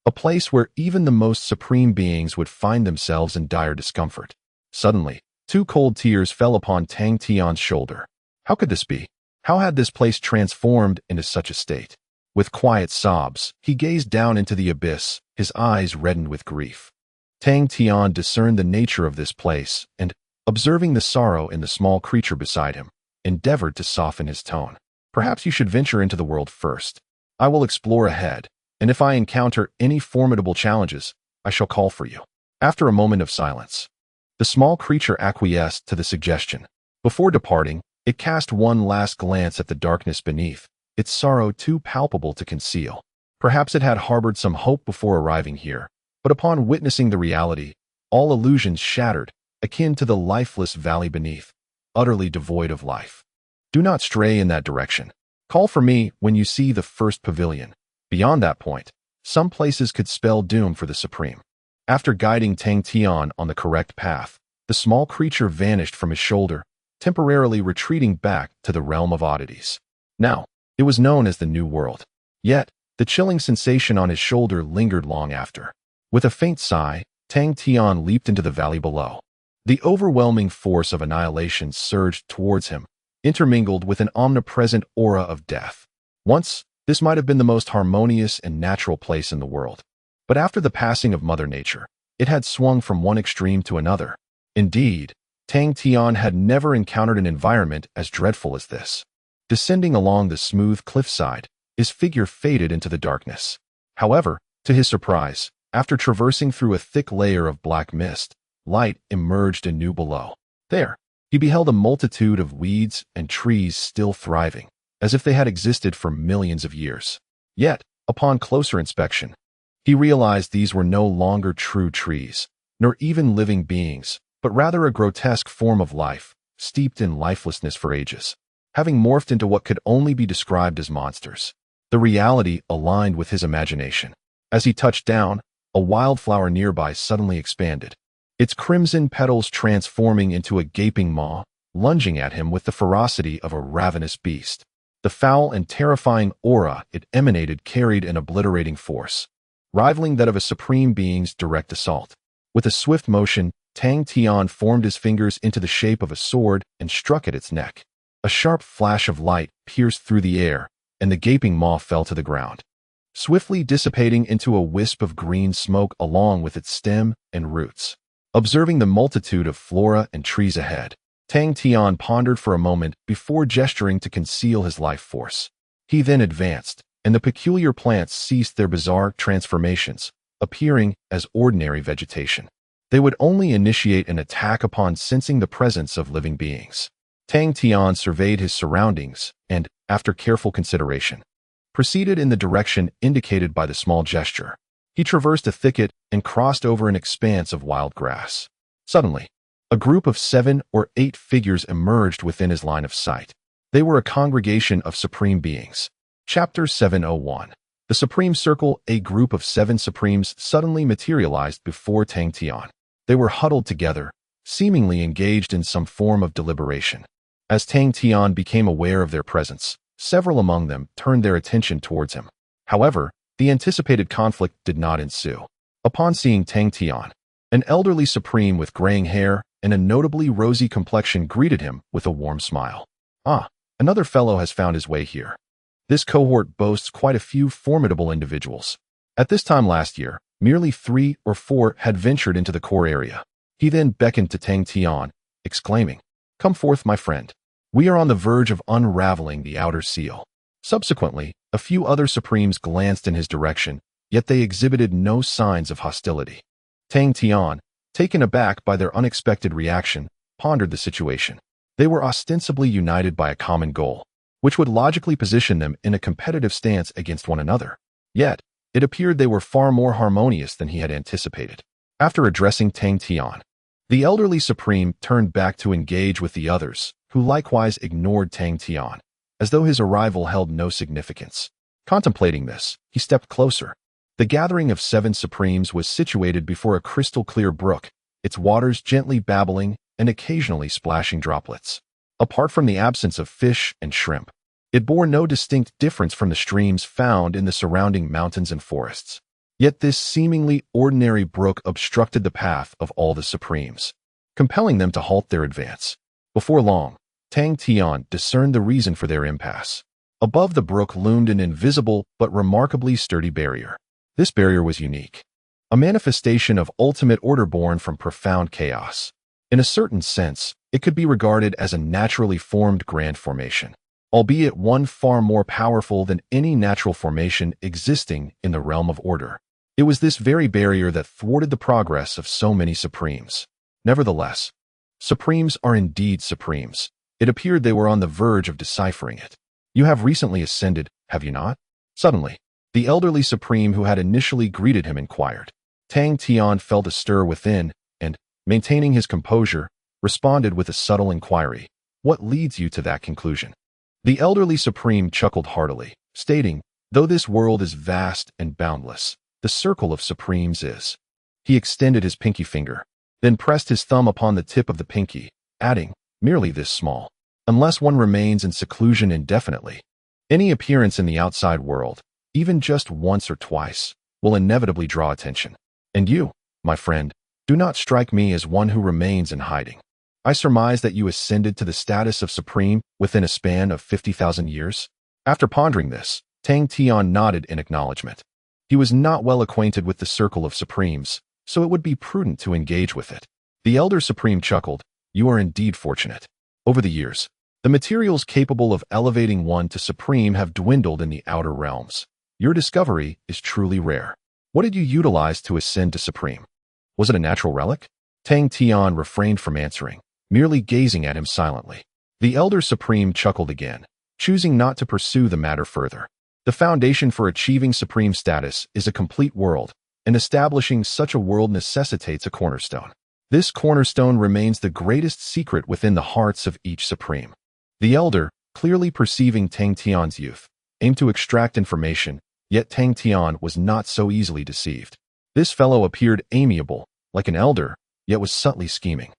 a place where even the most supreme beings would find themselves in dire discomfort. Suddenly, two cold tears fell upon Tang Tian's shoulder. How could this be? How had this place transformed into such a state? With quiet sobs, he gazed down into the abyss, his eyes reddened with grief. Tang Tian discerned the nature of this place and, observing the sorrow in the small creature beside him, endeavored to soften his tone. Perhaps you should venture into the world first. I will explore ahead, and if I encounter any formidable challenges, I shall call for you. After a moment of silence, the small creature acquiesced to the suggestion. Before departing, it cast one last glance at the darkness beneath, its sorrow too palpable to conceal. Perhaps it had harbored some hope before arriving here, but upon witnessing the reality, all illusions shattered, akin to the lifeless valley beneath, utterly devoid of life. Do not stray in that direction. Call for me when you see the first pavilion. Beyond that point, some places could spell doom for the Supreme. After guiding Tang Tian on the correct path, the small creature vanished from his shoulder, temporarily retreating back to the realm of oddities. Now, it was known as the New World. Yet, the chilling sensation on his shoulder lingered long after. With a faint sigh, Tang Tian leaped into the valley below. The overwhelming force of annihilation surged towards him, intermingled with an omnipresent aura of death. Once, this might have been the most harmonious and natural place in the world. But after the passing of Mother Nature, it had swung from one extreme to another. Indeed, Tang Tian had never encountered an environment as dreadful as this. Descending along the smooth cliffside, his figure faded into the darkness. However, to his surprise, after traversing through a thick layer of black mist, light emerged anew below. There, he beheld a multitude of weeds and trees still thriving, as if they had existed for millions of years. Yet, upon closer inspection, he realized these were no longer true trees, nor even living beings, but rather a grotesque form of life, steeped in lifelessness for ages, having morphed into what could only be described as monsters. The reality aligned with his imagination. As he touched down, a wildflower nearby suddenly expanded, its crimson petals transforming into a gaping maw, lunging at him with the ferocity of a ravenous beast. The foul and terrifying aura it emanated carried an obliterating force, rivaling that of a supreme being's direct assault. With a swift motion, Tang Tian formed his fingers into the shape of a sword and struck at its neck. A sharp flash of light pierced through the air, and the gaping maw fell to the ground, swiftly dissipating into a wisp of green smoke along with its stem and roots. Observing the multitude of flora and trees ahead, Tang Tian pondered for a moment before gesturing to conceal his life force. He then advanced, and the peculiar plants ceased their bizarre transformations, appearing as ordinary vegetation. They would only initiate an attack upon sensing the presence of living beings. Tang Tian surveyed his surroundings and, after careful consideration, proceeded in the direction indicated by the small gesture. He traversed a thicket and crossed over an expanse of wild grass. Suddenly, a group of 7 or 8 figures emerged within his line of sight. They were a congregation of supreme beings. Chapter 701. The Supreme Circle. A group of 7 supremes suddenly materialized before Tang Tian. They were huddled together, seemingly engaged in some form of deliberation. As Tang Tian became aware of their presence, several among them turned their attention towards him. However, the anticipated conflict did not ensue. Upon seeing Tang Tian, an elderly supreme with graying hair and a notably rosy complexion greeted him with a warm smile. "Ah, another fellow has found his way here." This cohort boasts quite a few formidable individuals. At this time last year, merely 3 or 4 had ventured into the core area. He then beckoned to Tang Tian, exclaiming, "Come forth, my friend. We are on the verge of unraveling the outer seal." Subsequently, a few other supremes glanced in his direction, yet they exhibited no signs of hostility. Tang Tian, taken aback by their unexpected reaction, pondered the situation. They were ostensibly united by a common goal, which would logically position them in a competitive stance against one another. Yet, it appeared they were far more harmonious than he had anticipated. After addressing Tang Tian, the elderly supreme turned back to engage with the others, who likewise ignored Tang Tian, as though his arrival held no significance. Contemplating this, he stepped closer. The gathering of 7 supremes was situated before a crystal-clear brook, its waters gently babbling and occasionally splashing droplets. Apart from the absence of fish and shrimp, it bore no distinct difference from the streams found in the surrounding mountains and forests. Yet this seemingly ordinary brook obstructed the path of all the supremes, compelling them to halt their advance. Before long, Tang Tian discerned the reason for their impasse. Above the brook loomed an invisible but remarkably sturdy barrier. This barrier was unique, a manifestation of ultimate order born from profound chaos. In a certain sense, it could be regarded as a naturally formed grand formation, albeit one far more powerful than any natural formation existing in the realm of order. It was this very barrier that thwarted the progress of so many supremes. Nevertheless, supremes are indeed supremes. It appeared they were on the verge of deciphering it. "You have recently ascended, have you not?" Suddenly, the elderly supreme who had initially greeted him inquired. Tang Tian felt a stir within and, maintaining his composure, responded with a subtle inquiry. "What leads you to that conclusion?" The elderly supreme chuckled heartily, stating, "Though this world is vast and boundless, the circle of supremes is." He extended his pinky finger, then pressed his thumb upon the tip of the pinky, adding, "Merely this small. Unless one remains in seclusion indefinitely, any appearance in the outside world, even just once or twice, will inevitably draw attention. And you, my friend, do not strike me as one who remains in hiding. I surmise that you ascended to the status of supreme within a span of 50,000 years." After pondering this, Tang Tian nodded in acknowledgement. He was not well acquainted with the circle of supremes, so it would be prudent to engage with it. The elder supreme chuckled, "You are indeed fortunate. Over the years, the materials capable of elevating one to supreme have dwindled in the outer realms. Your discovery is truly rare. What did you utilize to ascend to supreme? Was it a natural relic?" Tang Tian refrained from answering, merely gazing at him silently. The elder supreme chuckled again, choosing not to pursue the matter further. The foundation for achieving supreme status is a complete world, and establishing such a world necessitates a cornerstone. This cornerstone remains the greatest secret within the hearts of each supreme. The elder, clearly perceiving Tang Tian's youth, aimed to extract information, yet Tang Tian was not so easily deceived. This fellow appeared amiable, like an elder, yet was subtly scheming.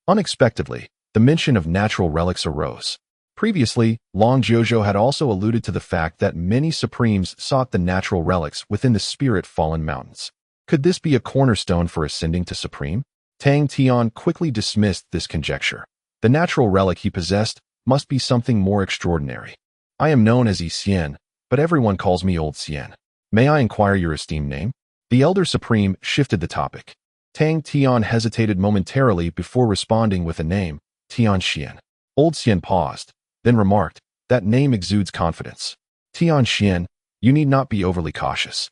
Unexpectedly, the mention of natural relics arose. Previously, Long Jojo had also alluded to the fact that many supremes sought the natural relics within the spirit-fallen mountains. Could this be a cornerstone for ascending to supreme? Tang Tian quickly dismissed this conjecture. The natural relic he possessed must be something more extraordinary. "I am known as Yi Xian, but everyone calls me Old Xian. May I inquire your esteemed name?" The elder supreme shifted the topic. Tang Tian hesitated momentarily before responding with a name, Tian Xian. Old Xian paused, then remarked, "That name exudes confidence. Tian Xian, you need not be overly cautious.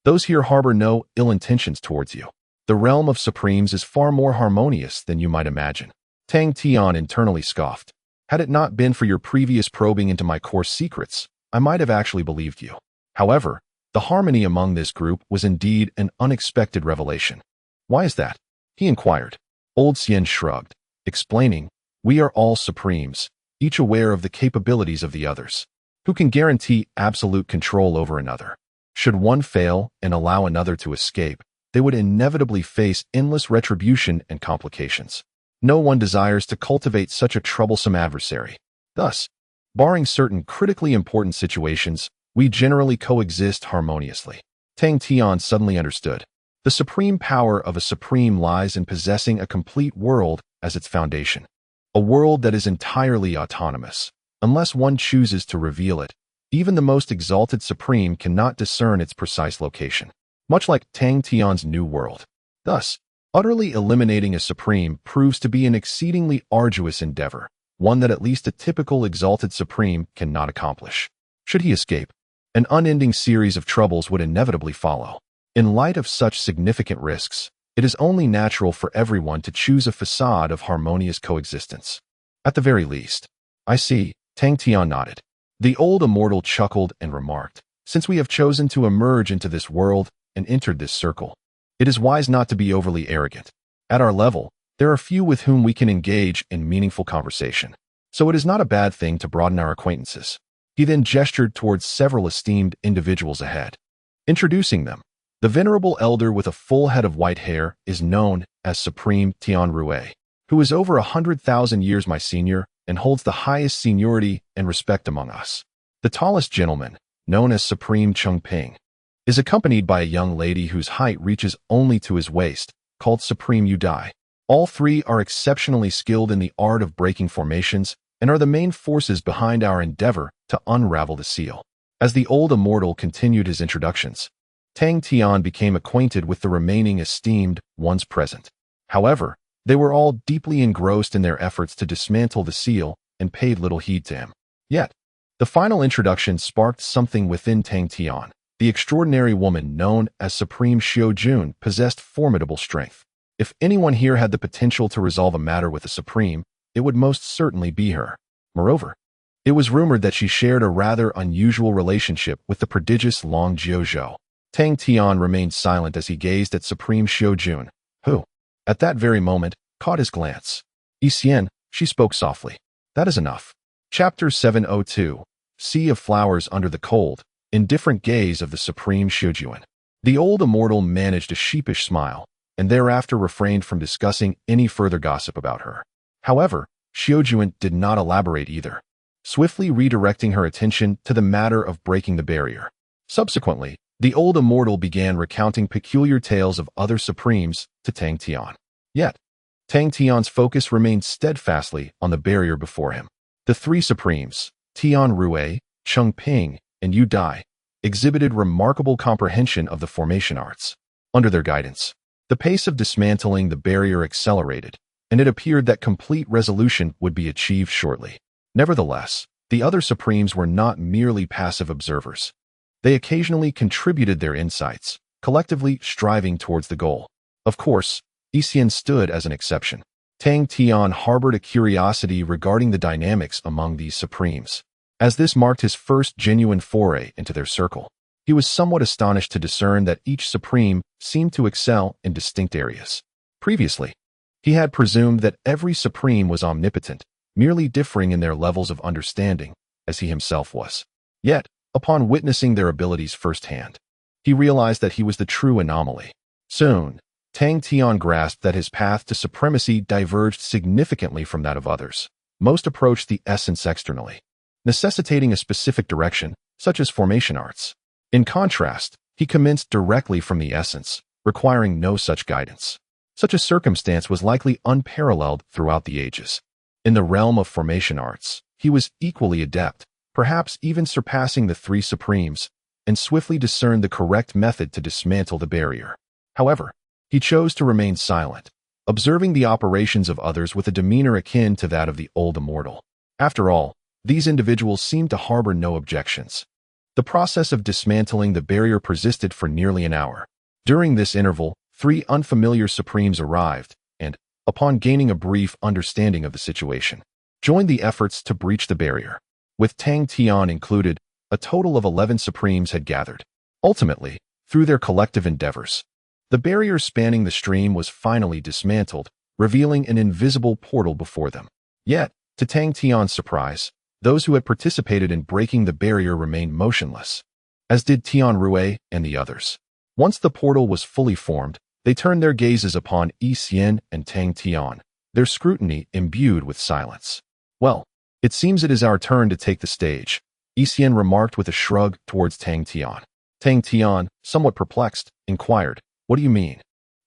Those here harbor no ill intentions towards you. The realm of supremes is far more harmonious than you might imagine. Tang Tian internally scoffed. Had it not been for your previous probing into my core secrets, I might have actually believed you. However, the harmony among this group was indeed an unexpected revelation. Why is that? He inquired. Old Xian shrugged, explaining, we are all supremes, each aware of the capabilities of the others. Who can guarantee absolute control over another? Should one fail and allow another to escape, they would inevitably face endless retribution and complications. No one desires to cultivate such a troublesome adversary. Thus, barring certain critically important situations, we generally coexist harmoniously. Tang Tian suddenly understood. The supreme power of a supreme lies in possessing a complete world as its foundation. A world that is entirely autonomous. Unless one chooses to reveal it, even the most exalted supreme cannot discern its precise location. Much like Tang Tian's new world. Thus, utterly eliminating a supreme proves to be an exceedingly arduous endeavor, one that at least a typical exalted supreme cannot accomplish. Should he escape, an unending series of troubles would inevitably follow. In light of such significant risks, it is only natural for everyone to choose a facade of harmonious coexistence. At the very least. I see, Tang Tian nodded. The old immortal chuckled and remarked, since we have chosen to emerge into this world and entered this circle, it is wise not to be overly arrogant. At our level, there are few with whom we can engage in meaningful conversation, so it is not a bad thing to broaden our acquaintances. He then gestured towards several esteemed individuals ahead. Introducing them, the venerable elder with a full head of white hair is known as Supreme Tian Rue, who is over 100,000 years my senior and holds the highest seniority and respect among us. The tallest gentleman, known as Supreme Chengping, is accompanied by a young lady whose height reaches only to his waist, called Supreme Udai. All three are exceptionally skilled in the art of breaking formations and are the main forces behind our endeavor to unravel the seal. As the old immortal continued his introductions, Tang Tian became acquainted with the remaining esteemed ones present. However, they were all deeply engrossed in their efforts to dismantle the seal and paid little heed to him. Yet, the final introduction sparked something within Tang Tian. The extraordinary woman known as Supreme Xiao Jun possessed formidable strength. If anyone here had the potential to resolve a matter with the Supreme, it would most certainly be her. Moreover, it was rumored that she shared a rather unusual relationship with the prodigious Long Jiuzhou. Tang Tian remained silent as he gazed at Supreme Xiao Jun, who, at that very moment, caught his glance. Xian, she spoke softly. That is enough. Chapter 702, Sea of Flowers Under the Cold, Indifferent Gaze of the Supreme Xiaojuan. The old immortal managed a sheepish smile, and thereafter refrained from discussing any further gossip about her. However, Xiaojuan did not elaborate either, swiftly redirecting her attention to the matter of breaking the barrier. Subsequently, the old immortal began recounting peculiar tales of other supremes to Tang Tian. Yet, Tang Tian's focus remained steadfastly on the barrier before him. The three supremes, Tian Rue, Chengping, and Yu Dai, exhibited remarkable comprehension of the formation arts. Under their guidance, the pace of dismantling the barrier accelerated, and it appeared that complete resolution would be achieved shortly. Nevertheless, the other supremes were not merely passive observers. They occasionally contributed their insights, collectively striving towards the goal. Of course, Xian stood as an exception. Tang Tian harbored a curiosity regarding the dynamics among these supremes. As this marked his first genuine foray into their circle, he was somewhat astonished to discern that each supreme seemed to excel in distinct areas. Previously, he had presumed that every supreme was omnipotent, merely differing in their levels of understanding, as he himself was. Yet, upon witnessing their abilities firsthand, he realized that he was the true anomaly. Soon, Tang Tian grasped that his path to supremacy diverged significantly from that of others. Most approached the essence externally, necessitating a specific direction, such as formation arts. In contrast, he commenced directly from the essence, requiring no such guidance. Such a circumstance was likely unparalleled throughout the ages. In the realm of formation arts, he was equally adept, perhaps even surpassing the three supremes, and swiftly discerned the correct method to dismantle the barrier. However, he chose to remain silent, observing the operations of others with a demeanor akin to that of the old immortal. After all, these individuals seemed to harbor no objections. The process of dismantling the barrier persisted for nearly an hour. During this interval, 3 unfamiliar Supremes arrived, and, upon gaining a brief understanding of the situation, joined the efforts to breach the barrier. With Tang Tian included, a total of 11 Supremes had gathered. Ultimately, through their collective endeavors, the barrier spanning the stream was finally dismantled, revealing an invisible portal before them. Yet, to Tang Tian's surprise, those who had participated in breaking the barrier remained motionless, as did Tian Rue and the others. Once the portal was fully formed, they turned their gazes upon Yi Xian and Tang Tian, their scrutiny imbued with silence. "Well, it seems it is our turn to take the stage," Yi Xian remarked with a shrug towards Tang Tian. Tang Tian, somewhat perplexed, inquired, "What do you mean?"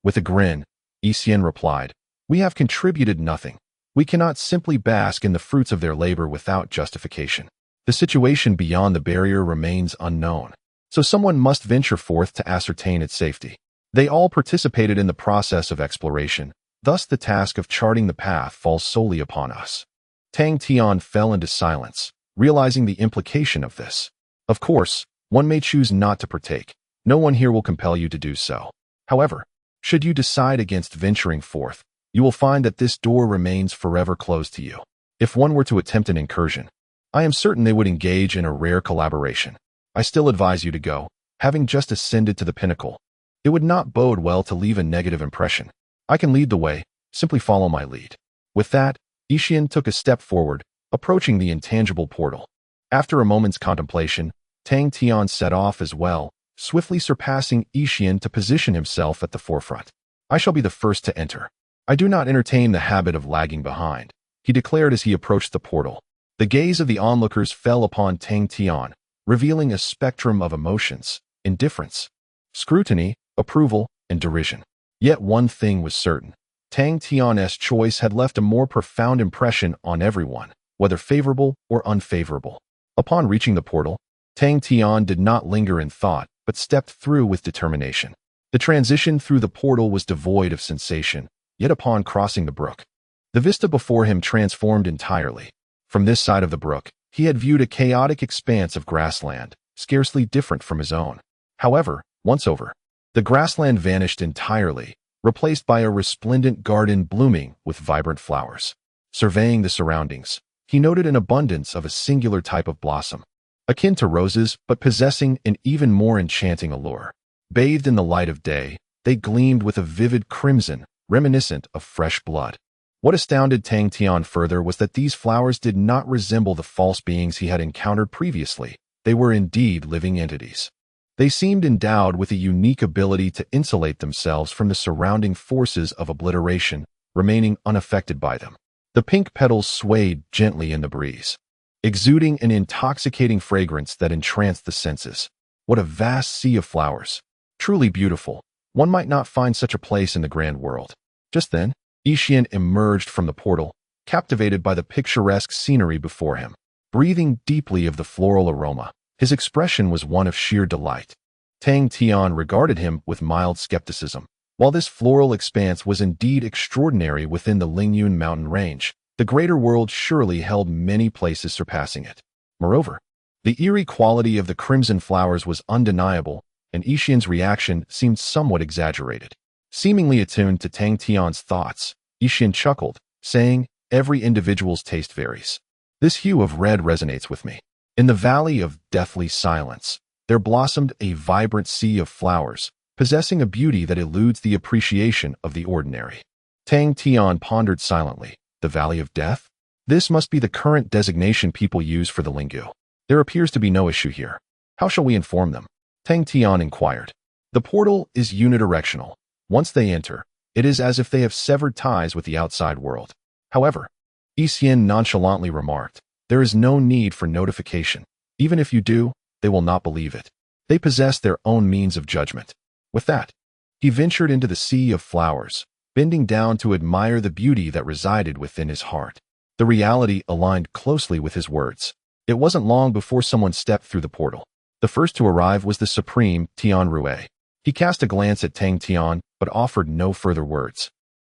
With a grin, Yi Xian replied, "We have contributed nothing. We cannot simply bask in the fruits of their labor without justification. The situation beyond the barrier remains unknown, so someone must venture forth to ascertain its safety. They all participated in the process of exploration, thus the task of charting the path falls solely upon us." Tang Tian fell into silence, realizing the implication of this. Of course, one may choose not to partake. No one here will compel you to do so. However, should you decide against venturing forth, you will find that this door remains forever closed to you. If one were to attempt an incursion, I am certain they would engage in a rare collaboration. I still advise you to go, having just ascended to the pinnacle. It would not bode well to leave a negative impression. I can lead the way, simply follow my lead. With that, Yi Xian took a step forward, approaching the intangible portal. After a moment's contemplation, Tang Tian set off as well, swiftly surpassing Yi Xian to position himself at the forefront. "I shall be the first to enter. I do not entertain the habit of lagging behind," he declared as he approached the portal. The gaze of the onlookers fell upon Tang Tian, revealing a spectrum of emotions: indifference, scrutiny, approval, and derision. Yet one thing was certain. Tang Tian's choice had left a more profound impression on everyone, whether favorable or unfavorable. Upon reaching the portal, Tang Tian did not linger in thought, but stepped through with determination. The transition through the portal was devoid of sensation, yet upon crossing the brook, the vista before him transformed entirely. From this side of the brook, he had viewed a chaotic expanse of grassland, scarcely different from his own. However, once over, the grassland vanished entirely, replaced by a resplendent garden blooming with vibrant flowers. Surveying the surroundings, he noted an abundance of a singular type of blossom, akin to roses but possessing an even more enchanting allure. Bathed in the light of day, they gleamed with a vivid crimson, reminiscent of fresh blood. What astounded Tang Tian further was that these flowers did not resemble the false beings he had encountered previously. They were indeed living entities. They seemed endowed with a unique ability to insulate themselves from the surrounding forces of obliteration, remaining unaffected by them. The pink petals swayed gently in the breeze, exuding an intoxicating fragrance that entranced the senses. What a vast sea of flowers! Truly beautiful. One might not find such a place in the grand world. Just then, Yi Xian emerged from the portal, captivated by the picturesque scenery before him. Breathing deeply of the floral aroma, his expression was one of sheer delight. Tang Tian regarded him with mild skepticism. While this floral expanse was indeed extraordinary within the Lingyun mountain range, the greater world surely held many places surpassing it. Moreover, the eerie quality of the crimson flowers was undeniable, and Yi Xian's reaction seemed somewhat exaggerated. Seemingly attuned to Tang Tian's thoughts, Yi Xian chuckled, saying, "Every individual's taste varies. This hue of red resonates with me." In the valley of deathly silence, there blossomed a vibrant sea of flowers, possessing a beauty that eludes the appreciation of the ordinary. Tang Tian pondered silently. The Valley of Death? This must be the current designation people use for the Lingyu. There appears to be no issue here. How shall we inform them? Tang Tian inquired. The portal is unidirectional. Once they enter, it is as if they have severed ties with the outside world. However, Yi Xian nonchalantly remarked, there is no need for notification. Even if you do, they will not believe it. They possess their own means of judgment. With that, he ventured into the sea of flowers, bending down to admire the beauty that resided within his heart. The reality aligned closely with his words. It wasn't long before someone stepped through the portal. The first to arrive was the supreme Tian Rue. He cast a glance at Tang Tian, but offered no further words,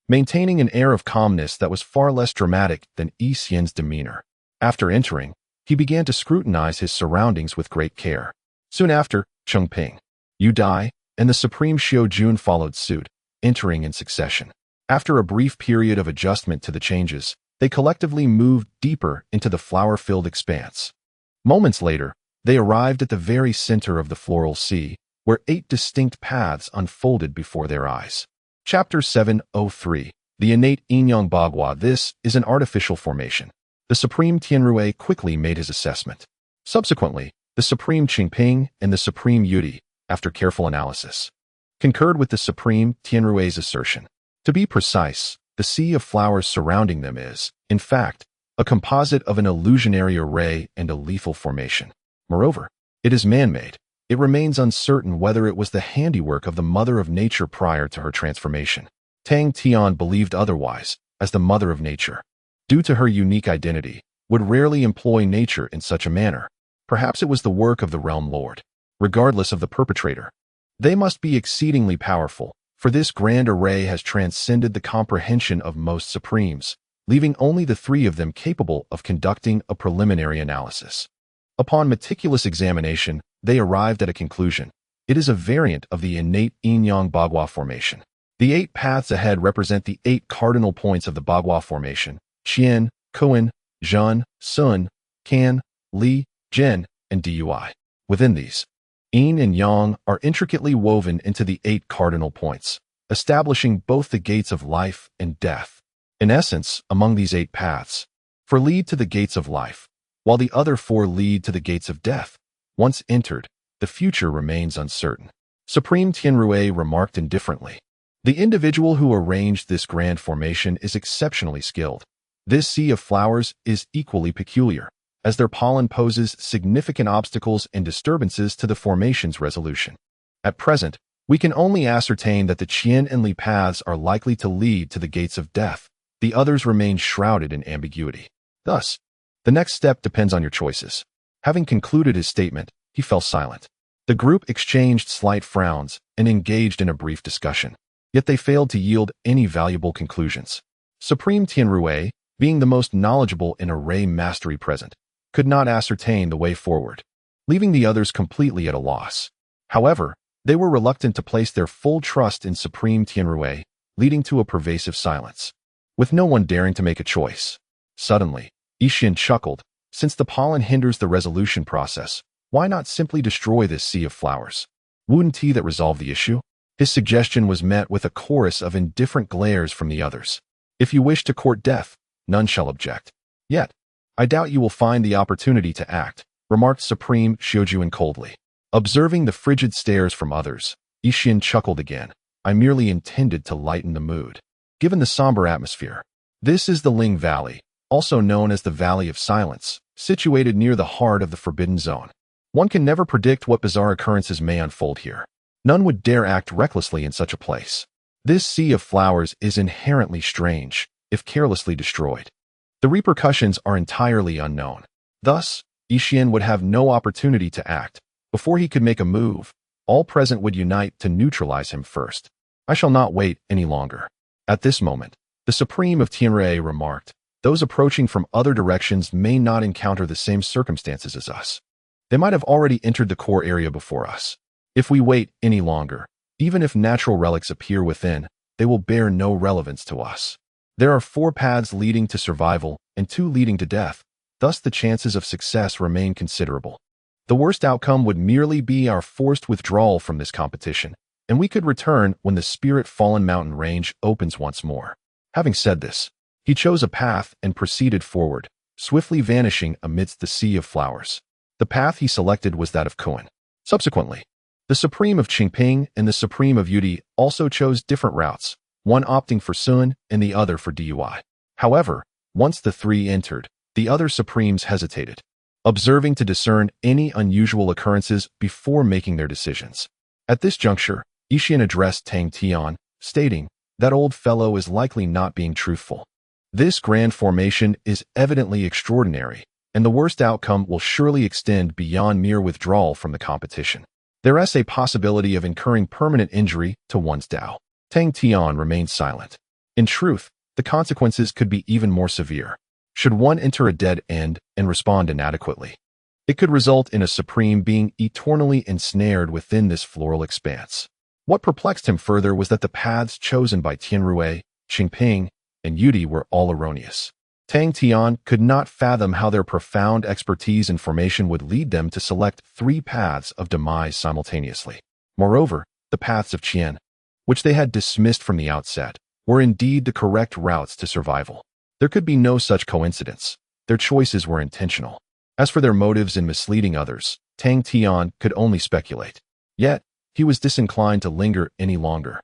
maintaining an air of calmness that was far less dramatic than Yi Xian's demeanor. After entering, he began to scrutinize his surroundings with great care. Soon after, Chengping, Yu Dai, and the Supreme Xiao Jun followed suit, entering in succession. After a brief period of adjustment to the changes, they collectively moved deeper into the flower-filled expanse. Moments later, they arrived at the very center of the floral sea, where 8 distinct paths unfolded before their eyes. Chapter 703. The Innate Inyang Bagua. This is an artificial formation. The Supreme Tianrui quickly made his assessment. Subsequently, the Supreme Qingping and the Supreme Yudi, after careful analysis, concurred with the Supreme Tianrui's assertion. To be precise, the sea of flowers surrounding them is, in fact, a composite of an illusionary array and a lethal formation. Moreover, it is man-made. It remains uncertain whether it was the handiwork of the Mother of Nature prior to her transformation. Tang Tian believed otherwise, as the Mother of Nature, due to her unique identity, would rarely employ nature in such a manner. Perhaps it was the work of the Realm Lord. Regardless of the perpetrator, they must be exceedingly powerful, for this grand array has transcended the comprehension of most Supremes, leaving only the 3 of them capable of conducting a preliminary analysis. Upon meticulous examination, they arrived at a conclusion. It is a variant of the innate Yin-Yang Bagua formation. The 8 paths ahead represent the 8 cardinal points of the Bagua formation: Qian, Kuan, Zhan, Sun, Kan, Li, Zhen, and Dui. Within these, Yin and Yang are intricately woven into the 8 cardinal points, establishing both the gates of life and death. In essence, among these 8 paths, 4 lead to the gates of life, while the other 4 lead to the gates of death. Once entered, the future remains uncertain. Supreme Tianrui remarked indifferently. The individual who arranged this grand formation is exceptionally skilled. This sea of flowers is equally peculiar, as their pollen poses significant obstacles and disturbances to the formation's resolution. At present, we can only ascertain that the Qian and Li paths are likely to lead to the gates of death. The others remain shrouded in ambiguity. Thus, the next step depends on your choices. Having concluded his statement, he fell silent. The group exchanged slight frowns and engaged in a brief discussion. Yet they failed to yield any valuable conclusions. Supreme Tianrui, being the most knowledgeable in array mastery present, could not ascertain the way forward, leaving the others completely at a loss. However, they were reluctant to place their full trust in Supreme Tianrui, leading to a pervasive silence, with no one daring to make a choice. Suddenly, Yixin chuckled. Since the pollen hinders the resolution process, why not simply destroy this sea of flowers? Wouldn't that resolve the issue? His suggestion was met with a chorus of indifferent glares from the others. If you wish to court death, none shall object. Yet, I doubt you will find the opportunity to act, remarked Supreme Xiaojuan coldly. Observing the frigid stares from others, Yixin chuckled again. I merely intended to lighten the mood. Given the somber atmosphere, this is the Ling Valley, also known as the Valley of Silence, situated near the heart of the Forbidden Zone. One can never predict what bizarre occurrences may unfold here. None would dare act recklessly in such a place. This sea of flowers is inherently strange, if carelessly destroyed. The repercussions are entirely unknown. Thus, Yixin would have no opportunity to act. Before he could make a move, all present would unite to neutralize him first. I shall not wait any longer. At this moment, the Supreme of Tianrui remarked, those approaching from other directions may not encounter the same circumstances as us. They might have already entered the core area before us. If we wait any longer, even if natural relics appear within, they will bear no relevance to us. There are 4 paths leading to survival and 2 leading to death, thus the chances of success remain considerable. The worst outcome would merely be our forced withdrawal from this competition, and we could return when the Spirit Fallen Mountain range opens once more. Having said this, he chose a path and proceeded forward, swiftly vanishing amidst the sea of flowers. The path he selected was that of Kuan. Subsequently, the Supreme of Qingping and the Supreme of Yudi also chose different routes, one opting for Sun and the other for Dui. However, once the 3 entered, the other Supremes hesitated, observing to discern any unusual occurrences before making their decisions. At this juncture, Yixin addressed Tang Tian, stating, that old fellow is likely not being truthful. This grand formation is evidently extraordinary, and the worst outcome will surely extend beyond mere withdrawal from the competition. There is a possibility of incurring permanent injury to one's Tao. Tang Tian remained silent. In truth, the consequences could be even more severe, should one enter a dead end and respond inadequately. It could result in a supreme being eternally ensnared within this floral expanse. What perplexed him further was that the paths chosen by Tianrui, Qingping, and Yudi were all erroneous. Tang Tian could not fathom how their profound expertise in formation would lead them to select 3 paths of demise simultaneously. Moreover, the paths of Qian, which they had dismissed from the outset, were indeed the correct routes to survival. There could be no such coincidence. Their choices were intentional. As for their motives in misleading others, Tang Tian could only speculate. Yet, he was disinclined to linger any longer.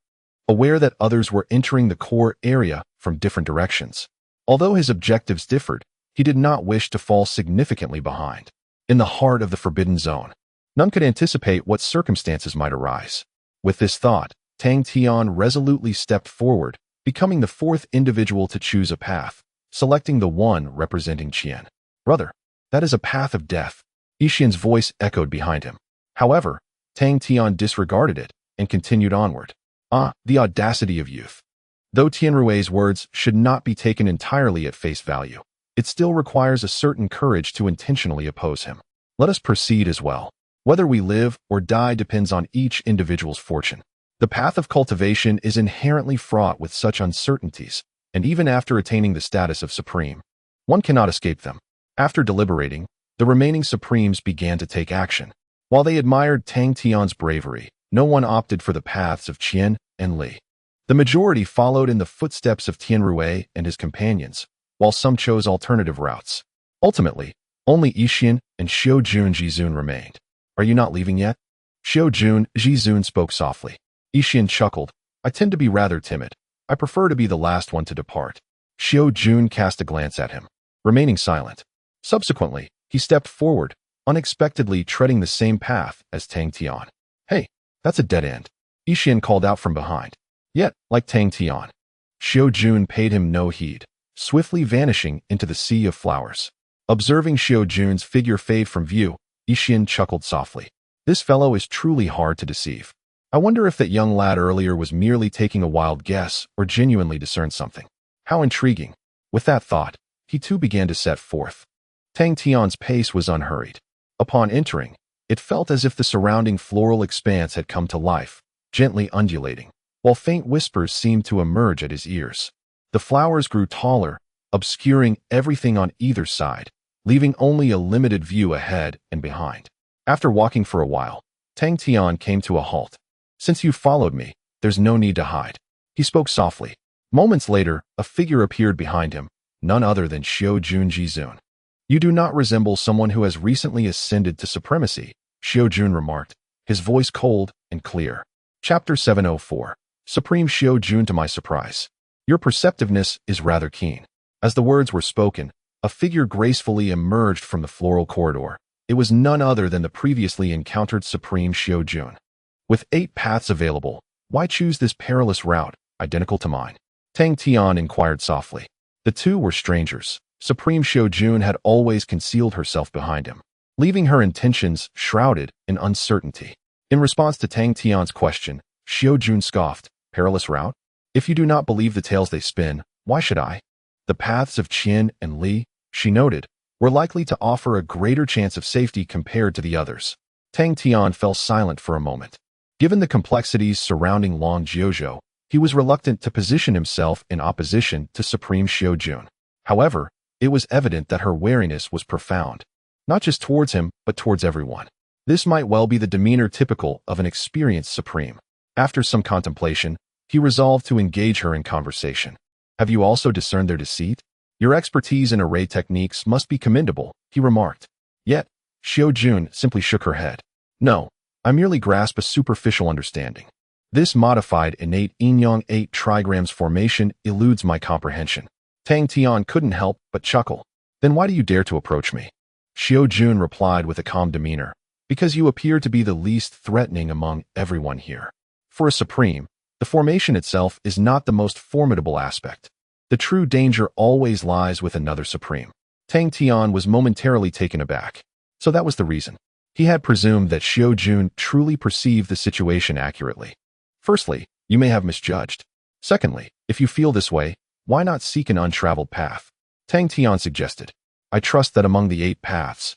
Aware that others were entering the core area from different directions. Although his objectives differed, he did not wish to fall significantly behind. In the heart of the Forbidden Zone, none could anticipate what circumstances might arise. With this thought, Tang Tian resolutely stepped forward, becoming the 4th individual to choose a path, selecting the one representing Qian. Brother, that is a path of death. Yixian's voice echoed behind him. However, Tang Tian disregarded it and continued onward. Ah, the audacity of youth. Though Tianrui's words should not be taken entirely at face value, it still requires a certain courage to intentionally oppose him. Let us proceed as well. Whether we live or die depends on each individual's fortune. The path of cultivation is inherently fraught with such uncertainties, and even after attaining the status of supreme, one cannot escape them. After deliberating, the remaining supremes began to take action. While they admired Tang Tian's bravery, no one opted for the paths of Qian and Li. The majority followed in the footsteps of Tianrui and his companions, while some chose alternative routes. Ultimately, only Yixian and Xiujun Jizun remained. Are you not leaving yet? Xiujun Jizun spoke softly. Yixian chuckled. I tend to be rather timid. I prefer to be the last one to depart. Xiujun cast a glance at him, remaining silent. Subsequently, he stepped forward, unexpectedly treading the same path as Tang Tian. Hey, that's a dead end. Yixian called out from behind. Yet, like Tang Tian, Xiujun paid him no heed, swiftly vanishing into the sea of flowers. Observing Xiujun's figure fade from view, Yixian chuckled softly. This fellow is truly hard to deceive. I wonder if that young lad earlier was merely taking a wild guess or genuinely discerned something. How intriguing. With that thought, he too began to set forth. Tang Tian's pace was unhurried. Upon entering, it felt as if the surrounding floral expanse had come to life, gently undulating, while faint whispers seemed to emerge at his ears. The flowers grew taller, obscuring everything on either side, leaving only a limited view ahead and behind. After walking for a while, Tang Tian came to a halt. Since you followed me, there's no need to hide. He spoke softly. Moments later, a figure appeared behind him, none other than Xiujun Jizun. You do not resemble someone who has recently ascended to supremacy, Xiujun remarked, his voice cold and clear. Chapter 704. Supreme Xiujun, to my surprise. Your perceptiveness is rather keen. As the words were spoken, a figure gracefully emerged from the floral corridor. It was none other than the previously encountered Supreme Xiujun. With 8 paths available, why choose this perilous route, identical to mine? Tang Tian inquired softly. The two were strangers. Supreme Xiujun had always concealed herself behind him, leaving her intentions shrouded in uncertainty. In response to Tang Tian's question, Xiujun scoffed, perilous route? If you do not believe the tales they spin, why should I? The paths of Qian and Li, she noted, were likely to offer a greater chance of safety compared to the others. Tang Tian fell silent for a moment. Given the complexities surrounding Long Jiuzhou, he was reluctant to position himself in opposition to Supreme Xiujun. However, it was evident that her wariness was profound, not just towards him, but towards everyone. This might well be the demeanor typical of an experienced supreme. After some contemplation, he resolved to engage her in conversation. Have you also discerned their deceit? Your expertise in array techniques must be commendable, he remarked. Yet, Xiujun simply shook her head. No, I merely grasp a superficial understanding. This modified innate yin-yang 8 trigrams formation eludes my comprehension. Tang Tian couldn't help but chuckle. Then why do you dare to approach me? Xiujun replied with a calm demeanor. Because you appear to be the least threatening among everyone here. For a supreme, the formation itself is not the most formidable aspect. The true danger always lies with another supreme. Tang Tian was momentarily taken aback. So that was the reason. He had presumed that Xiujun truly perceived the situation accurately. Firstly, you may have misjudged. Secondly, if you feel this way, why not seek an untraveled path? Tang Tian suggested. I trust that among the 8 paths,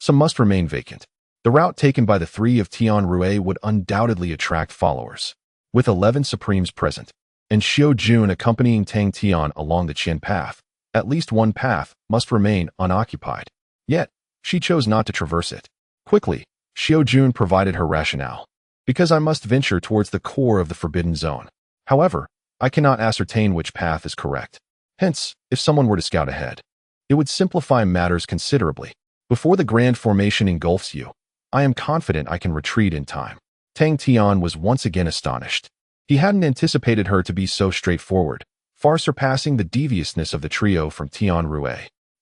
Some must remain vacant. The route taken by the three of Tian Rue would undoubtedly attract followers. With 11 Supremes present, and Xiao Jun accompanying Tang Tian along the Qin path, at least one path must remain unoccupied. Yet, she chose not to traverse it. Quickly, Xiao Jun provided her rationale. Because I must venture towards the core of the forbidden zone. However, I cannot ascertain which path is correct. Hence, if someone were to scout ahead, it would simplify matters considerably. Before the grand formation engulfs you, I am confident I can retreat in time. Tang Tian was once again astonished. He hadn't anticipated her to be so straightforward, far surpassing the deviousness of the trio from Tian Rue.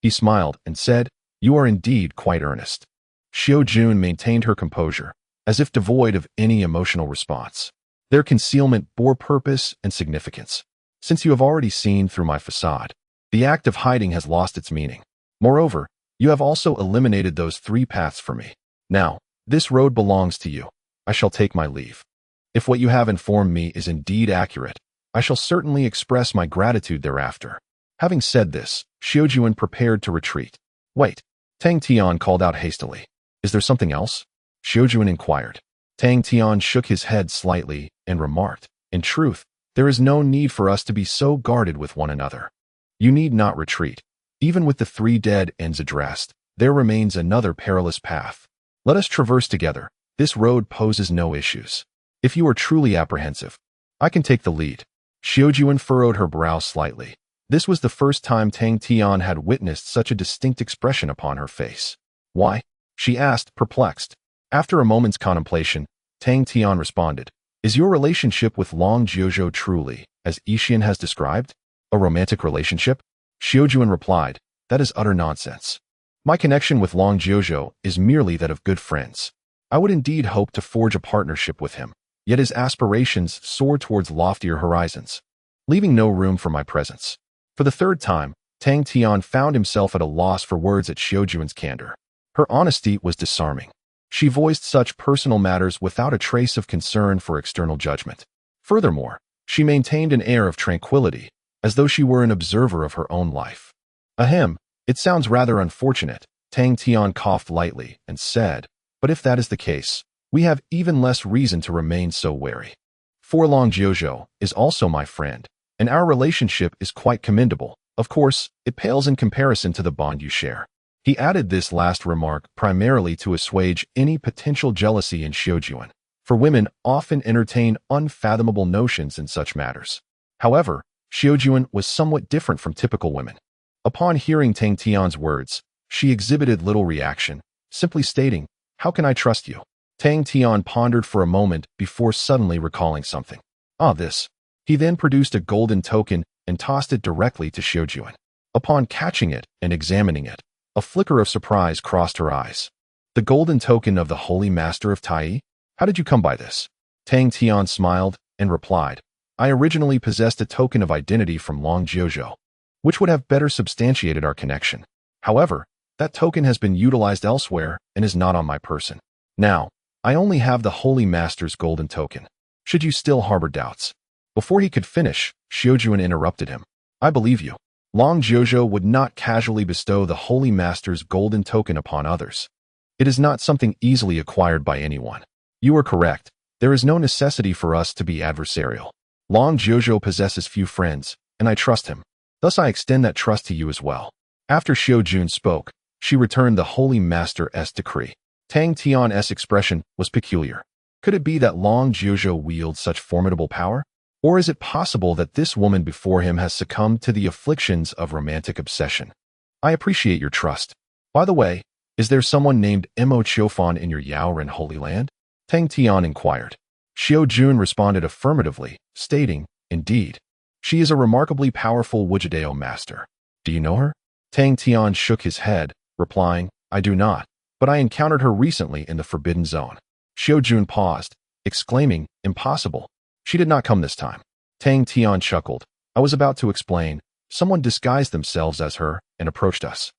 He smiled and said, "You are indeed quite earnest." Xiao Jun maintained her composure, as if devoid of any emotional response. Their concealment bore purpose and significance. Since you have already seen through my facade, the act of hiding has lost its meaning. Moreover, you have also eliminated those three paths for me. Now, this road belongs to you. I shall take my leave. If what you have informed me is indeed accurate, I shall certainly express my gratitude thereafter. Having said this, Xiao Jun prepared to retreat. Wait, Tang Tian called out hastily. Is there something else? Xiao Jun inquired. Tang Tian shook his head slightly and remarked, "In truth, there is no need for us to be so guarded with one another. You need not retreat. Even with the three dead ends addressed, there remains another perilous path. Let us traverse together. This road poses no issues. If you are truly apprehensive, I can take the lead." Xiao Jun furrowed her brow slightly. This was the first time Tang Tian had witnessed such a distinct expression upon her face. "Why?" she asked, perplexed. After a moment's contemplation, Tang Tian responded, "Is your relationship with Long Jiuzhou truly, as Yixian has described, a romantic relationship?" Xiao Jun replied, "That is utter nonsense. My connection with Long Jiuzhou is merely that of good friends. I would indeed hope to forge a partnership with him, yet his aspirations soar towards loftier horizons, leaving no room for my presence." For the third time, Tang Tian found himself at a loss for words at Xiao Jun's candor. Her honesty was disarming. She voiced such personal matters without a trace of concern for external judgment. Furthermore, she maintained an air of tranquility, as though she were an observer of her own life. "Ahem, it sounds rather unfortunate," Tang Tian coughed lightly and said, "but if that is the case, we have even less reason to remain so wary. For Long Jiuzhou is also my friend, and our relationship is quite commendable. Of course, it pales in comparison to the bond you share." He added this last remark primarily to assuage any potential jealousy in Xiao Jun, for women often entertain unfathomable notions in such matters. However, Xiao Jun was somewhat different from typical women. Upon hearing Tang Tian's words, she exhibited little reaction, simply stating, "How can I trust you?" Tang Tian pondered for a moment before suddenly recalling something. This. He then produced a golden token and tossed it directly to Xiao Jun. Upon catching it and examining it, a flicker of surprise crossed her eyes. "The golden token of the Holy Master of Tai? How did you come by this?" Tang Tian smiled and replied, "I originally possessed a token of identity from Long Jiuzhou, which would have better substantiated our connection. However, that token has been utilized elsewhere and is not on my person. Now, I only have the Holy Master's golden token. Should you still harbor doubts?" Before he could finish, Xiao Jun interrupted him. "I believe you. Long Jiuzhou would not casually bestow the Holy Master's golden token upon others. It is not something easily acquired by anyone. You are correct. There is no necessity for us to be adversarial. Long Jiuzhou possesses few friends, and I trust him. Thus I extend that trust to you as well." After Xiao Jun spoke, she returned the Holy Master's decree. Tang Tian's expression was peculiar. Could it be that Long Jiuzhou wields such formidable power? Or is it possible that this woman before him has succumbed to the afflictions of romantic obsession? "I appreciate your trust. By the way, is there someone named Mo Qiufan in your Yaoren Holy Land?" Tang Tian inquired. Xiao Jun responded affirmatively, stating, "Indeed. She is a remarkably powerful Wujidao master. Do you know her?" Tang Tian shook his head, replying, "I do not, but I encountered her recently in the Forbidden Zone." Xiao Jun paused, exclaiming, "Impossible. She did not come this time." Tang Tian chuckled. "I was about to explain. Someone disguised themselves as her and approached us.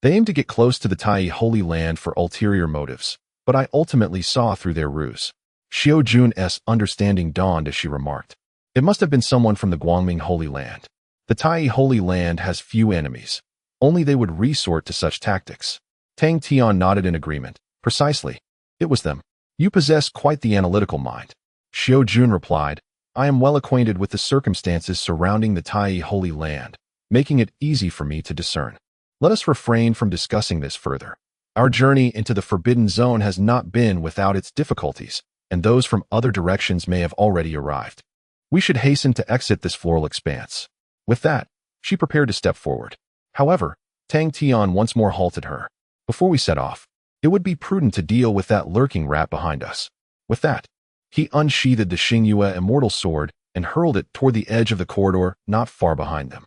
They aimed to get close to the Tai Holy Land for ulterior motives, but I ultimately saw through their ruse." Xiao Jun's understanding dawned as she remarked, "It must have been someone from the Guangming Holy Land. The Tai Holy Land has few enemies. Only they would resort to such tactics." Tang Tian nodded in agreement. Precisely. It was them. You possess quite the analytical mind. Xiao Jun replied, I am well acquainted with the circumstances surrounding the Tai Holy Land, making it easy for me to discern. Let us refrain from discussing this further. Our journey into the Forbidden Zone has not been without its difficulties, and those from other directions may have already arrived. We should hasten to exit this floral expanse. With that, she prepared to step forward. However, Tang Tian once more halted her. Before we set off, it would be prudent to deal with that lurking rat behind us. With that, he unsheathed the Xingyue Immortal Sword and hurled it toward the edge of the corridor not far behind them.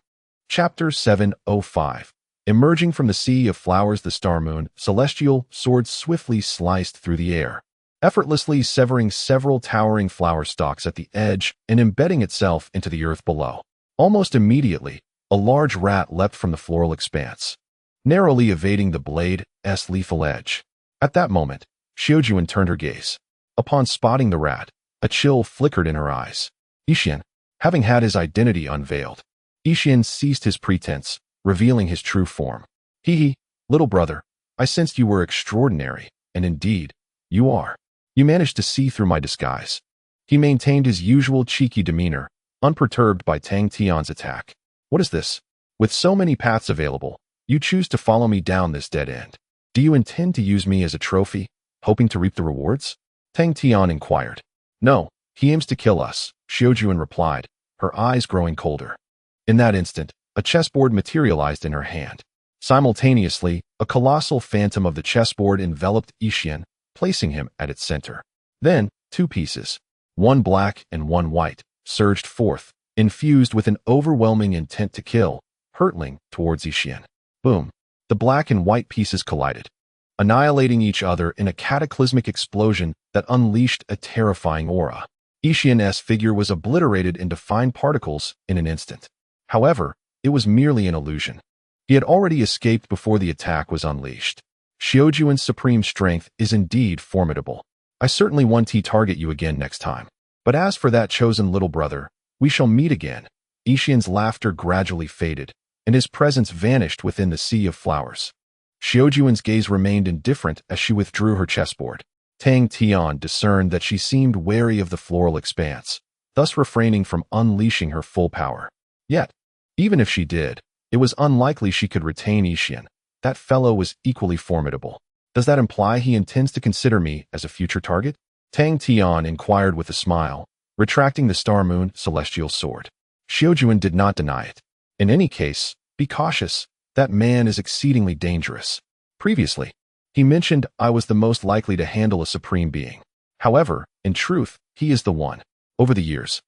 Chapter 705. Emerging from the Sea of Flowers, the Star Moon, celestial sword swiftly sliced through the air, effortlessly severing several towering flower stalks at the edge and embedding itself into the earth below. Almost immediately, a large rat leapt from the floral expanse, narrowly evading the blade's lethal edge. At that moment, Xiaojuan turned her gaze. Upon spotting the rat, a chill flickered in her eyes. Yixian, having had his identity unveiled, Yixian ceased his pretense, revealing his true form. Hee, little brother, I sensed you were extraordinary, and indeed, you are. You managed to see through my disguise. He maintained his usual cheeky demeanor, unperturbed by Tang Tian's attack. What is this? With so many paths available, you choose to follow me down this dead end. Do you intend to use me as a trophy, hoping to reap the rewards? Tang Tian inquired. No, he aims to kill us, Xiaojuan replied, her eyes growing colder. In that instant, a chessboard materialized in her hand. Simultaneously, a colossal phantom of the chessboard enveloped Yixian, placing him at its center. Then, two pieces, one black and one white, surged forth, infused with an overwhelming intent to kill, hurtling towards Yixian. Boom! The black and white pieces collided, annihilating each other in a cataclysmic explosion that unleashed a terrifying aura. Yixian's figure was obliterated into fine particles in an instant. However, it was merely an illusion. He had already escaped before the attack was unleashed. Xiaojuan's supreme strength is indeed formidable. I certainly want to target you again next time. But as for that chosen little brother, we shall meet again. Yixian's laughter gradually faded, and his presence vanished within the sea of flowers. Xiaojuan's gaze remained indifferent as she withdrew her chessboard. Tang Tian discerned that she seemed wary of the floral expanse, thus refraining from unleashing her full power. Yet, even if she did, it was unlikely she could retain Yixian. That fellow was equally formidable. Does that imply he intends to consider me as a future target? Tang Tian inquired with a smile, retracting the Star Moon celestial sword. Xiaojuan did not deny it. In any case, be cautious. That man is exceedingly dangerous. Previously, he mentioned I was the most likely to handle a supreme being. However, in truth, he is the one. Over the years,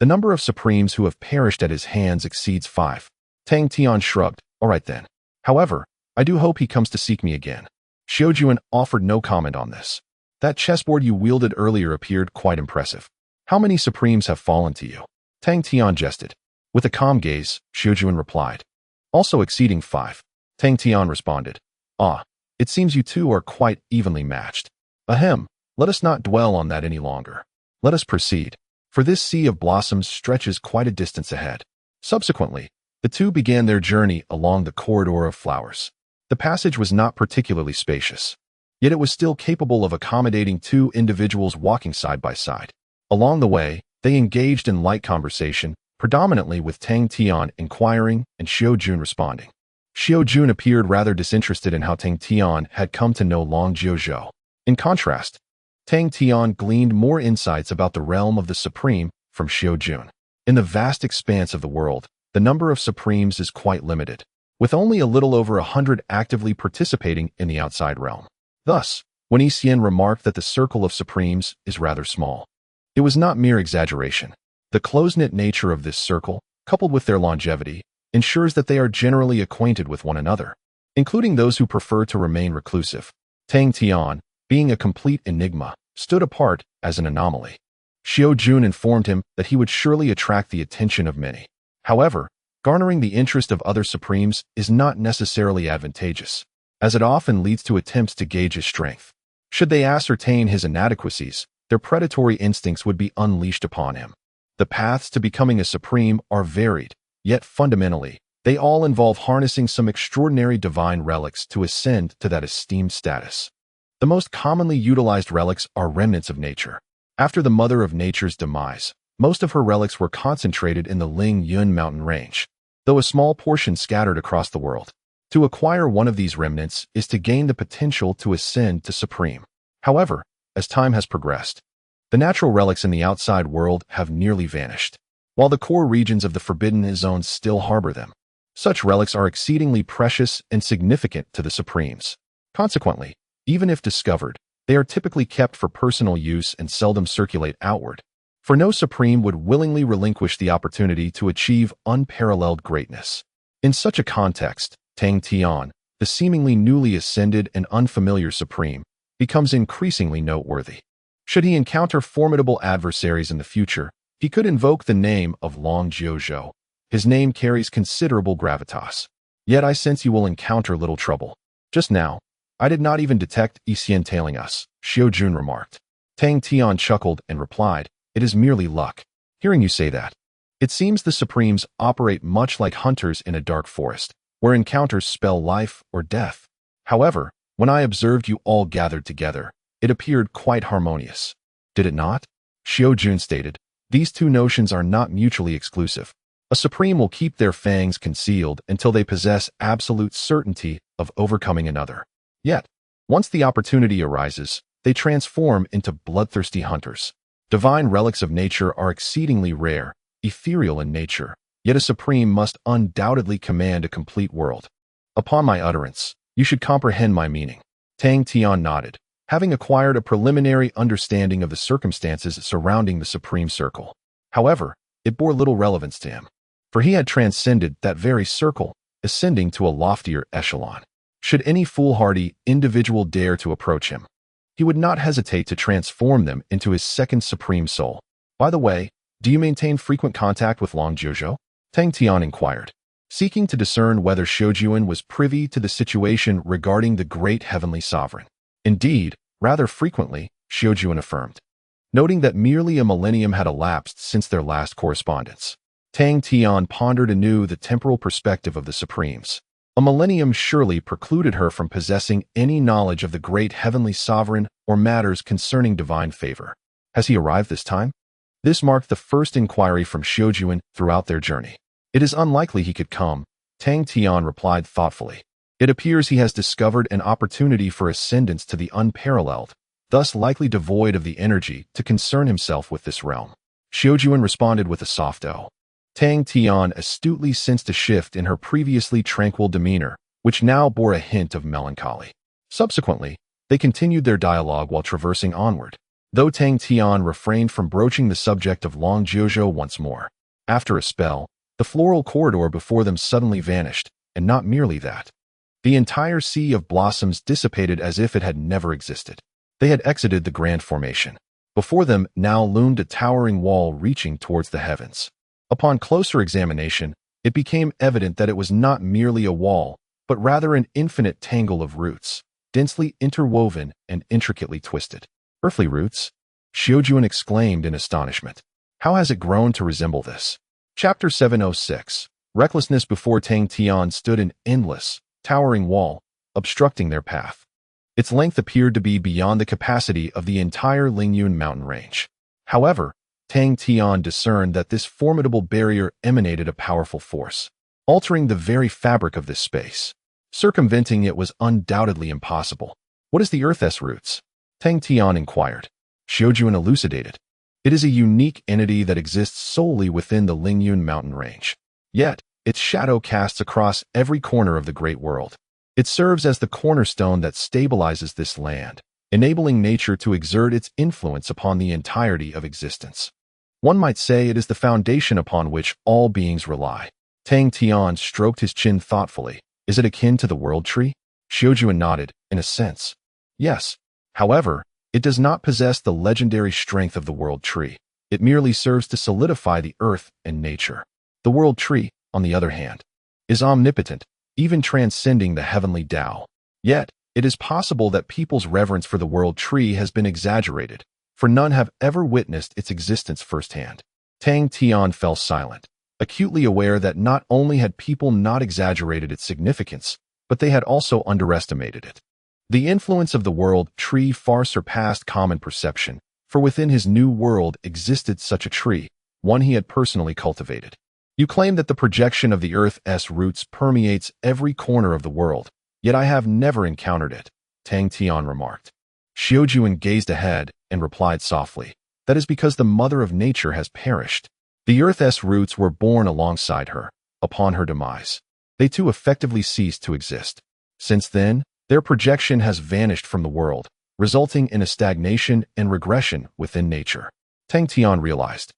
the number of supremes who have perished at his hands exceeds 5. Tang Tian shrugged. All right then. However, I do hope he comes to seek me again. Xiaojuan offered no comment on this. That chessboard you wielded earlier appeared quite impressive. How many supremes have fallen to you? Tang Tian jested. With a calm gaze, Xiaojuan replied. Also exceeding 5. Tang Tian responded. Ah, it seems you two are quite evenly matched. Ahem, let us not dwell on that any longer. Let us proceed, for this sea of blossoms stretches quite a distance ahead. Subsequently, the two began their journey along the corridor of flowers. The passage was not particularly spacious, yet it was still capable of accommodating two individuals walking side by side. Along the way, they engaged in light conversation, predominantly with Tang Tian inquiring and Xiaojun responding. Xiaojun appeared rather disinterested in how Tang Tian had come to know Long Jiuzhou. In contrast, Tang Tian gleaned more insights about the realm of the Supreme from Xiaojun. In the vast expanse of the world, the number of Supremes is quite limited, with only a little over 100 actively participating in the outside realm. Thus, when Yixian remarked that the circle of Supremes is rather small, it was not mere exaggeration. The close-knit nature of this circle, coupled with their longevity, ensures that they are generally acquainted with one another, including those who prefer to remain reclusive. Tang Tian, being a complete enigma, stood apart as an anomaly. Xiaojun informed him that he would surely attract the attention of many. However, garnering the interest of other Supremes is not necessarily advantageous, as it often leads to attempts to gauge his strength. Should they ascertain his inadequacies, their predatory instincts would be unleashed upon him. The paths to becoming a Supreme are varied, yet fundamentally, They all involve harnessing some extraordinary divine relics to ascend to that esteemed status. The most commonly utilized relics are remnants of nature. After the Mother of Nature's demise, most of her relics were concentrated in the Ling Yun mountain range, though a small portion scattered across the world. To acquire one of these remnants is to gain the potential to ascend to supreme. However, as time has progressed, the natural relics in the outside world have nearly vanished, while the core regions of the Forbidden Zones still harbor them. Such relics are exceedingly precious and significant to the Supremes. Consequently, even if discovered, they are typically kept for personal use and seldom circulate outward, for no Supreme would willingly relinquish the opportunity to achieve unparalleled greatness. In such a context, Tang Tian, the seemingly newly ascended and unfamiliar Supreme, becomes increasingly noteworthy. Should he encounter formidable adversaries in the future, he could invoke the name of Long Jiuzhou. His name carries considerable gravitas. Yet I sense you will encounter little trouble. Just now, I did not even detect Yixian tailing us, Xiao Jun remarked. Tang Tian chuckled and replied, "It is merely luck." Hearing you say that, it seems the Supremes operate much like hunters in a dark forest, where encounters spell life or death. However, when I observed you all gathered together, it appeared quite harmonious. Did it not? Xiao Jun stated, "These two notions are not mutually exclusive. A Supreme will keep their fangs concealed until they possess absolute certainty of overcoming another. Yet, once the opportunity arises, they transform into bloodthirsty hunters. Divine relics of nature are exceedingly rare, ethereal in nature, yet a Supreme must undoubtedly command a complete world. Upon my utterance, you should comprehend my meaning." Tang Tian nodded, having acquired a preliminary understanding of the circumstances surrounding the Supreme Circle. However, it bore little relevance to him, for he had transcended that very circle, ascending to a loftier echelon. Should any foolhardy individual dare to approach him, he would not hesitate to transform them into his second supreme soul. "By the way, do you maintain frequent contact with Long Jiuzhou?" Tang Tian inquired, seeking to discern whether Xiaojuan was privy to the situation regarding the great heavenly sovereign. "Indeed, rather frequently," Xiaojuan affirmed, noting that merely a millennium had elapsed since their last correspondence. Tang Tian pondered anew the temporal perspective of the Supremes. A millennium surely precluded her from possessing any knowledge of the great heavenly sovereign or matters concerning divine favor. Has he arrived this time? This marked the first inquiry from Xiaojuan throughout their journey. "It is unlikely he could come," Tang Tian replied thoughtfully. "It appears he has discovered an opportunity for ascendance to the unparalleled, thus likely devoid of the energy to concern himself with this realm." Xiaojuan responded with a soft "oh." Tang Tian astutely sensed a shift in her previously tranquil demeanor, which now bore a hint of melancholy. Subsequently, they continued their dialogue while traversing onward, though Tang Tian refrained from broaching the subject of Long Jiuzhou once more. After a spell, the floral corridor before them suddenly vanished, and not merely that. The entire sea of blossoms dissipated as if it had never existed. They had exited the grand formation. Before them now loomed a towering wall reaching towards the heavens. Upon closer examination, it became evident that it was not merely a wall, but rather an infinite tangle of roots, densely interwoven and intricately twisted. "Earthly roots?" Xiaojuan exclaimed in astonishment. "How has it grown to resemble this?" Chapter 706. Recklessness. Before Tang Tian stood an endless, towering wall, obstructing their path. Its length appeared to be beyond the capacity of the entire Lingyun mountain range. However, Tang Tian discerned that this formidable barrier emanated a powerful force, altering the very fabric of this space. Circumventing it was undoubtedly impossible. "What is the Earth's roots?" Tang Tian inquired. Xiaojuan elucidated. "It is a unique entity that exists solely within the Lingyun mountain range. Yet, its shadow casts across every corner of the great world. It serves as the cornerstone that stabilizes this land, enabling nature to exert its influence upon the entirety of existence. One might say it is the foundation upon which all beings rely." Tang Tian stroked his chin thoughtfully. "Is it akin to the world tree?" Xiaojuan nodded, "In a sense. Yes. However, it does not possess the legendary strength of the world tree. It merely serves to solidify the earth and nature. The world tree, on the other hand, is omnipotent, even transcending the heavenly Tao. Yet, it is possible that people's reverence for the world tree has been exaggerated, for none have ever witnessed its existence firsthand." Tang Tian fell silent, acutely aware that not only had people not exaggerated its significance, but they had also underestimated it. The influence of the world tree far surpassed common perception, for within his new world existed such a tree, one he had personally cultivated. You claim that the projection of the Earth's roots permeates every corner of the world, yet I have never encountered it, Tang Tian remarked. Xiaojuan gazed ahead and replied softly, that is because the mother of nature has perished. The Earth's roots were born alongside her. Upon her demise, they too effectively ceased to exist. Since then, their projection has vanished from the world, resulting in a stagnation and regression within nature. Tang Tian realized.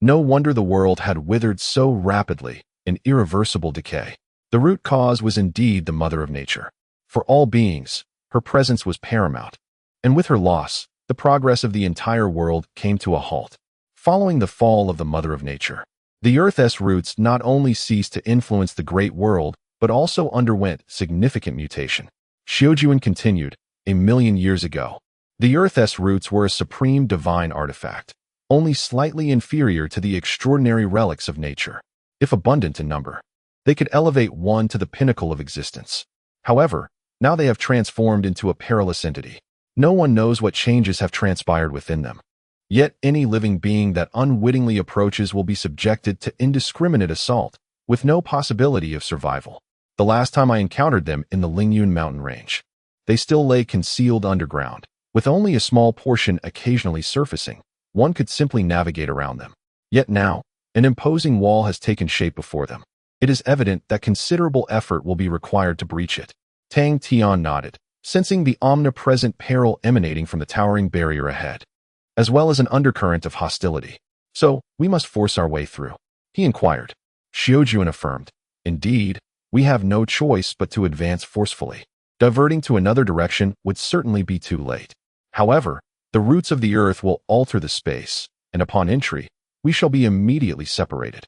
No wonder the world had withered so rapidly, in irreversible decay. The root cause was indeed the mother of nature. For all beings, her presence was paramount. And with her loss, the progress of the entire world came to a halt. Following the fall of the mother of nature, the Earth's roots not only ceased to influence the great world, but also underwent significant mutation. Xiaojuan continued, 1,000,000 years ago, the Earth's roots were a supreme divine artifact, only slightly inferior to the extraordinary relics of nature. If abundant in number, they could elevate one to the pinnacle of existence. However, now they have transformed into a perilous entity. No one knows what changes have transpired within them. Yet any living being that unwittingly approaches will be subjected to indiscriminate assault, with no possibility of survival. The last time I encountered them in the Lingyun mountain range, they still lay concealed underground, with only a small portion occasionally surfacing. One could simply navigate around them. Yet now, an imposing wall has taken shape before them. It is evident that considerable effort will be required to breach it. Tang Tian nodded, sensing the omnipresent peril emanating from the towering barrier ahead, as well as an undercurrent of hostility. So, we must force our way through, he inquired. Xiaojuan affirmed, indeed, we have no choice but to advance forcefully. Diverting to another direction would certainly be too late. However, the roots of the earth will alter the space, and upon entry, we shall be immediately separated.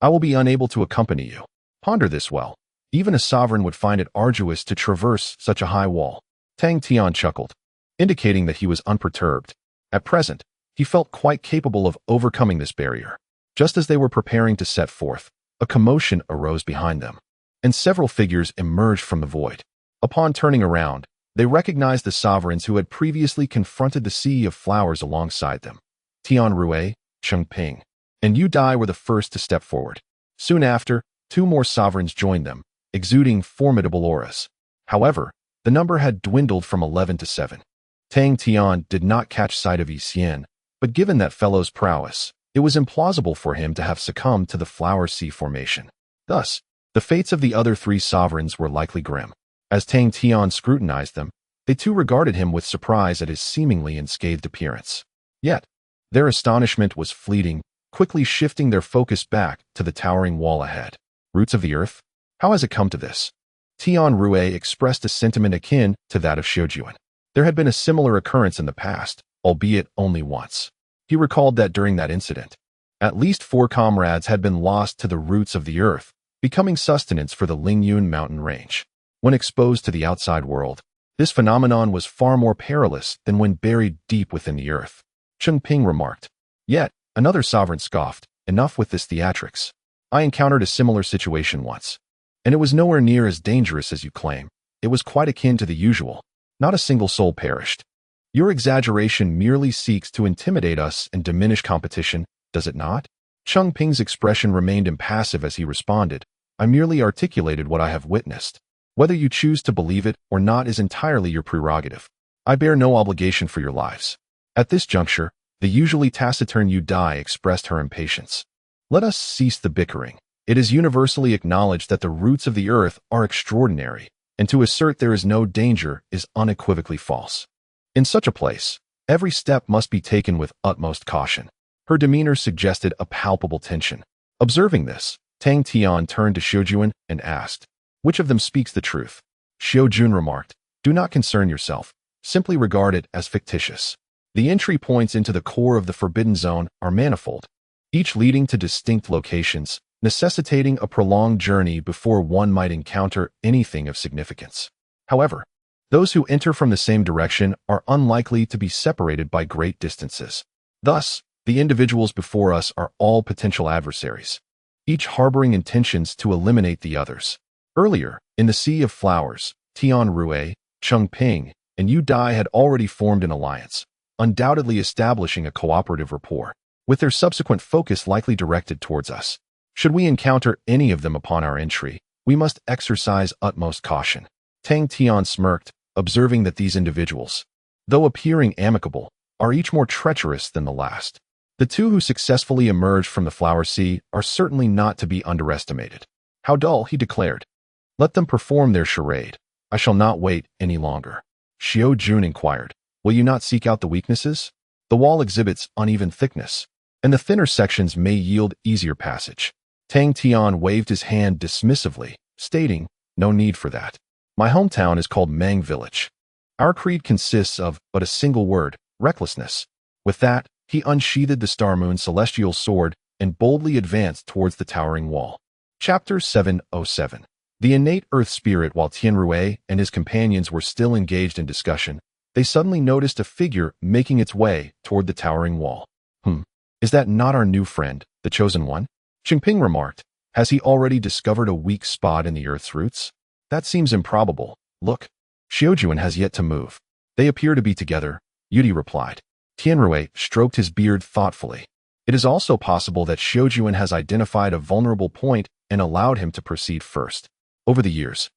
I will be unable to accompany you. Ponder this well. Even a sovereign would find it arduous to traverse such a high wall. Tang Tian chuckled, indicating that he was unperturbed. At present, he felt quite capable of overcoming this barrier. Just as they were preparing to set forth, a commotion arose behind them, and several figures emerged from the void. Upon turning around, they recognized the sovereigns who had previously confronted the sea of flowers alongside them. Tian Rue, Cheng Ping, and Yu Dai were the first to step forward. Soon after, 2 more sovereigns joined them, exuding formidable auras. However, the number had dwindled from 11 to 7. Tang Tian did not catch sight of Yi Xian, but given that fellow's prowess, it was implausible for him to have succumbed to the flower sea formation. Thus, the fates of the other 3 sovereigns were likely grim. As Tang Tian scrutinized them, they too regarded him with surprise at his seemingly unscathed appearance. Yet, their astonishment was fleeting, quickly shifting their focus back to the towering wall ahead. Roots of the earth? How has it come to this? Tian Rue expressed a sentiment akin to that of Xiaojuan. There had been a similar occurrence in the past, albeit only once. He recalled that during that incident, at least 4 comrades had been lost to the roots of the earth, becoming sustenance for the Lingyun mountain range. When exposed to the outside world, this phenomenon was far more perilous than when buried deep within the earth. Cheng Ping remarked. Yet, another sovereign scoffed, enough with this theatrics. I encountered a similar situation once, and it was nowhere near as dangerous as you claim. It was quite akin to the usual. Not a single soul perished. Your exaggeration merely seeks to intimidate us and diminish competition, does it not? Cheng Ping's expression remained impassive as he responded. I merely articulated what I have witnessed. Whether you choose to believe it or not is entirely your prerogative. I bear no obligation for your lives. At this juncture, the usually taciturn Yu Dai expressed her impatience. Let us cease the bickering. It is universally acknowledged that the roots of the earth are extraordinary, and to assert there is no danger is unequivocally false. In such a place, every step must be taken with utmost caution. Her demeanor suggested a palpable tension. Observing this, Tang Tian turned to Xiaojuan and asked, which of them speaks the truth? Xiaojuan remarked, do not concern yourself, simply regard it as fictitious. The entry points into the core of the Forbidden Zone are manifold, each leading to distinct locations, necessitating a prolonged journey before one might encounter anything of significance. However, those who enter from the same direction are unlikely to be separated by great distances. Thus, the individuals before us are all potential adversaries. each harboring intentions to eliminate the others. Earlier, in the Sea of Flowers, Tian Rui, Cheng Ping, and Yu Dai had already formed an alliance, undoubtedly establishing a cooperative rapport, with their subsequent focus likely directed towards us. Should we encounter any of them upon our entry, we must exercise utmost caution. Tang Tian smirked, observing that these individuals, though appearing amicable, are each more treacherous than the last. The two who successfully emerged from the Flower Sea are certainly not to be underestimated. How dull, he declared. Let them perform their charade. I shall not wait any longer. Xiao Jun inquired, will you not seek out the weaknesses? The wall exhibits uneven thickness, and the thinner sections may yield easier passage. Tang Tian waved his hand dismissively, stating, no need for that. My hometown is called Mang Village. Our creed consists of but a single word, recklessness. With that, he unsheathed the Star Moon celestial sword and boldly advanced towards the towering wall. Chapter 707. The innate earth spirit. While Tianrui and his companions were still engaged in discussion, they suddenly noticed a figure making its way toward the towering wall. Is that not our new friend, the Chosen One? Qingping remarked. Has he already discovered a weak spot in the earth's roots? That seems improbable. Look. Xiaojuan has yet to move. They appear to be together, Yudi replied. Tianrui stroked his beard thoughtfully. It is also possible that Xiaojuan has identified a vulnerable point and allowed him to proceed first. Over the years,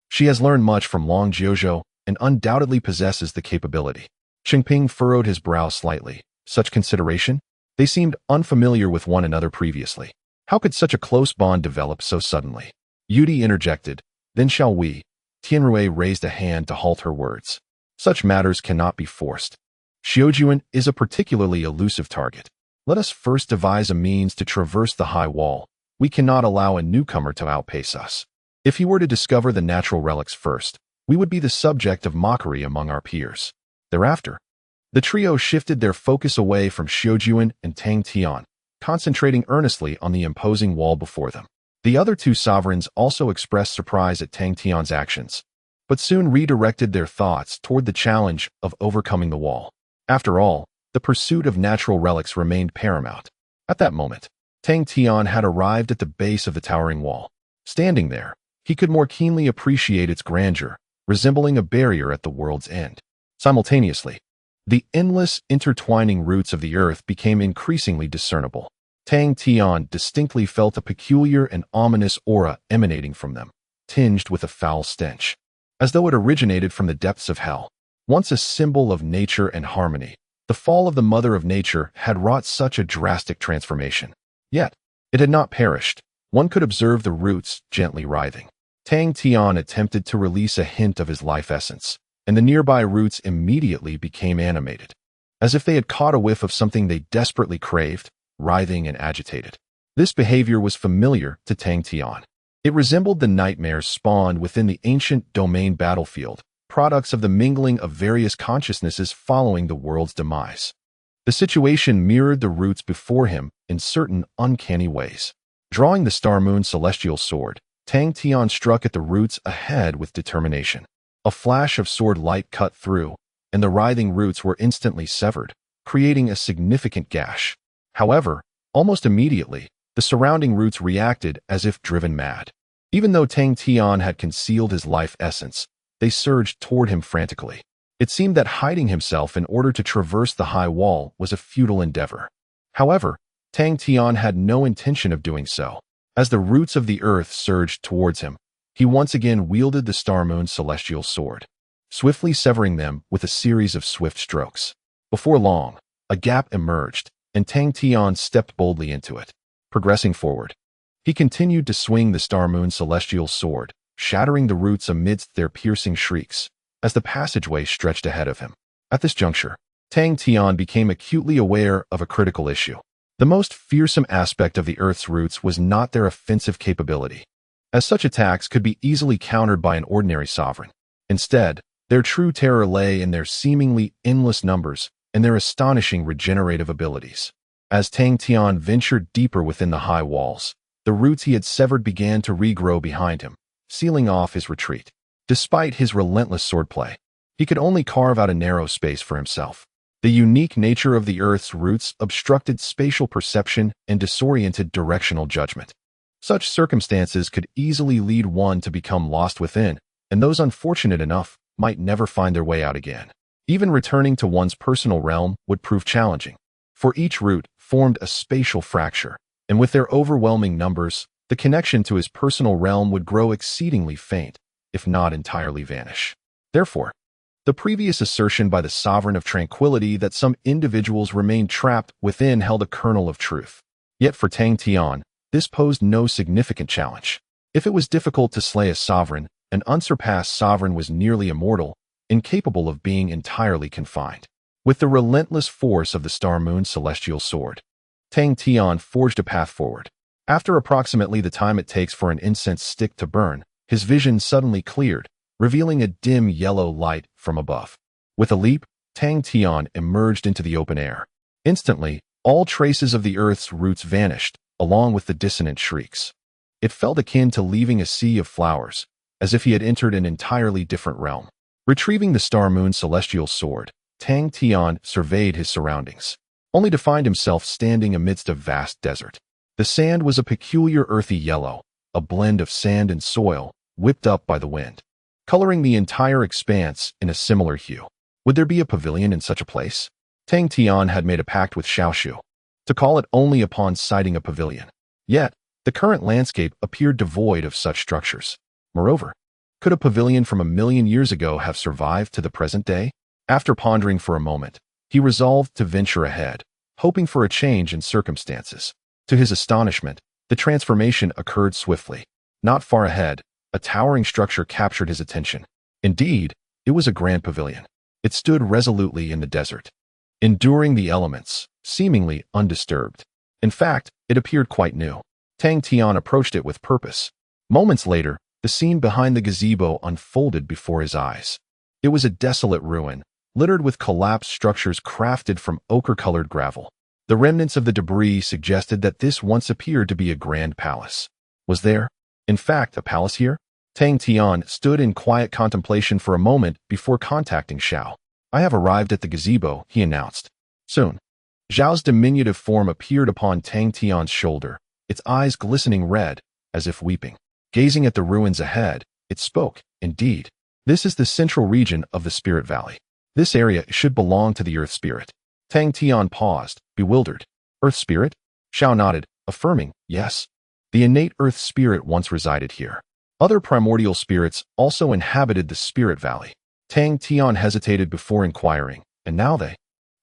she has learned much from Long Jiuzhou and undoubtedly possesses the capability. Qingping furrowed his brow slightly. Such consideration? They seemed unfamiliar with one another previously. How could such a close bond develop so suddenly? Yudi interjected. Then shall we? Tianrui raised a hand to halt her words. Such matters cannot be forced. Xiaojuan is a particularly elusive target. Let us first devise a means to traverse the high wall. We cannot allow a newcomer to outpace us. If he were to discover the natural relics first, we would be the subject of mockery among our peers. Thereafter, the trio shifted their focus away from Xiaojuan and Tang Tian, concentrating earnestly on the imposing wall before them. The other two sovereigns also expressed surprise at Tang Tian's actions, but soon redirected their thoughts toward the challenge of overcoming the wall. After all, the pursuit of natural relics remained paramount. At that moment, Tang Tian had arrived at the base of the towering wall. Standing there, he could more keenly appreciate its grandeur, resembling a barrier at the world's end. Simultaneously, the endless, intertwining roots of the earth became increasingly discernible. Tang Tian distinctly felt a peculiar and ominous aura emanating from them, tinged with a foul stench, as though it originated from the depths of hell. Once a symbol of nature and harmony, the fall of the Mother of Nature had wrought such a drastic transformation. Yet, it had not perished. One could observe the roots gently writhing. Tang Tian attempted to release a hint of his life essence, and the nearby roots immediately became animated, as if they had caught a whiff of something they desperately craved, writhing and agitated. This behavior was familiar to Tang Tian. It resembled the nightmares spawned within the ancient domain battlefield, products of the mingling of various consciousnesses following the world's demise. The situation mirrored the roots before him in certain uncanny ways. Drawing the Star Moon celestial sword, Tang Tian struck at the roots ahead with determination. A flash of sword light cut through, and the writhing roots were instantly severed, creating a significant gash. However, almost immediately, the surrounding roots reacted as if driven mad. Even though Tang Tian had concealed his life essence, they surged toward him frantically. It seemed that hiding himself in order to traverse the high wall was a futile endeavor. However, Tang Tian had no intention of doing so. As the roots of the earth surged towards him, he once again wielded the Star Moon celestial sword, swiftly severing them with a series of swift strokes. Before long, a gap emerged, and Tang Tian stepped boldly into it. Progressing forward, he continued to swing the Star Moon celestial sword, shattering the roots amidst their piercing shrieks, as the passageway stretched ahead of him. At this juncture, Tang Tian became acutely aware of a critical issue. The most fearsome aspect of the Earth's roots was not their offensive capability, as such attacks could be easily countered by an ordinary sovereign. Instead, their true terror lay in their seemingly endless numbers and their astonishing regenerative abilities. As Tang Tian ventured deeper within the high walls, the roots he had severed began to regrow behind him, sealing off his retreat. Despite his relentless swordplay, he could only carve out a narrow space for himself. The unique nature of the Earth's roots obstructed spatial perception and disoriented directional judgment. Such circumstances could easily lead one to become lost within, and those unfortunate enough might never find their way out again. Even returning to one's personal realm would prove challenging, for each route formed a spatial fracture, and with their overwhelming numbers, the connection to his personal realm would grow exceedingly faint, if not entirely vanish. Therefore, the previous assertion by the Sovereign of Tranquility that some individuals remain trapped within held a kernel of truth. Yet for Tang Tian, this posed no significant challenge. If it was difficult to slay a sovereign, an unsurpassed sovereign was nearly immortal, incapable of being entirely confined. With the relentless force of the Star Moon Celestial Sword, Tang Tian forged a path forward. After approximately the time it takes for an incense stick to burn, his vision suddenly cleared, revealing a dim yellow light from above. With a leap, Tang Tian emerged into the open air. Instantly, all traces of the earth's roots vanished, along with the dissonant shrieks. It felt akin to leaving a sea of flowers, as if he had entered an entirely different realm. Retrieving the Star Moon Celestial Sword, Tang Tian surveyed his surroundings, only to find himself standing amidst a vast desert. The sand was a peculiar earthy yellow, a blend of sand and soil, whipped up by the wind, coloring the entire expanse in a similar hue. Would there be a pavilion in such a place? Tang Tian had made a pact with Xiaoshu to call it only upon sighting a pavilion. Yet, the current landscape appeared devoid of such structures. Moreover, could a pavilion from 1,000,000 years ago have survived to the present day? After pondering for a moment, he resolved to venture ahead, hoping for a change in circumstances. To his astonishment, the transformation occurred swiftly. Not far ahead, a towering structure captured his attention. Indeed, it was a grand pavilion. It stood resolutely in the desert, enduring the elements, seemingly undisturbed. In fact, it appeared quite new. Tang Tian approached it with purpose. Moments later, the scene behind the gazebo unfolded before his eyes. It was a desolate ruin, littered with collapsed structures crafted from ochre-colored gravel. The remnants of the debris suggested that this once appeared to be a grand palace. Was there, in fact, a palace here? Tang Tian stood in quiet contemplation for a moment before contacting Xiao. "I have arrived at the gazebo," he announced. Soon, Zhao's diminutive form appeared upon Tang Tian's shoulder, its eyes glistening red, as if weeping. Gazing at the ruins ahead, it spoke, "Indeed, this is the central region of the Spirit Valley. This area should belong to the Earth Spirit." Tang Tian paused, bewildered. "Earth Spirit?" Xiao nodded, affirming, "Yes. The innate Earth Spirit once resided here. Other primordial spirits also inhabited the Spirit Valley." Tang Tian hesitated before inquiring, "And now they?"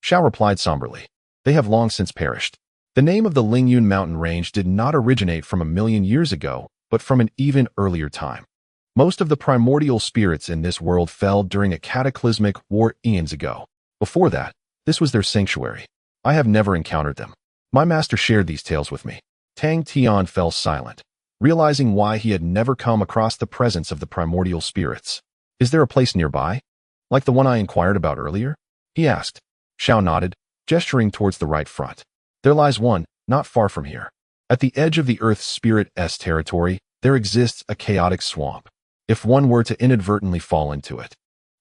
Xiao replied somberly, "They have long since perished." The name of the Lingyun mountain range did not originate from 1,000,000 years ago, but from an even earlier time. Most of the primordial spirits in this world fell during a cataclysmic war eons ago. Before that, this was their sanctuary. I have never encountered them. My master shared these tales with me. Tang Tian fell silent, realizing why he had never come across the presence of the primordial spirits. "Is there a place nearby, like the one I inquired about earlier?" he asked. Xiao nodded, gesturing towards the right front. "There lies one, not far from here. At the edge of the Earth Spirit's territory, there exists a chaotic swamp. If one were to inadvertently fall into it,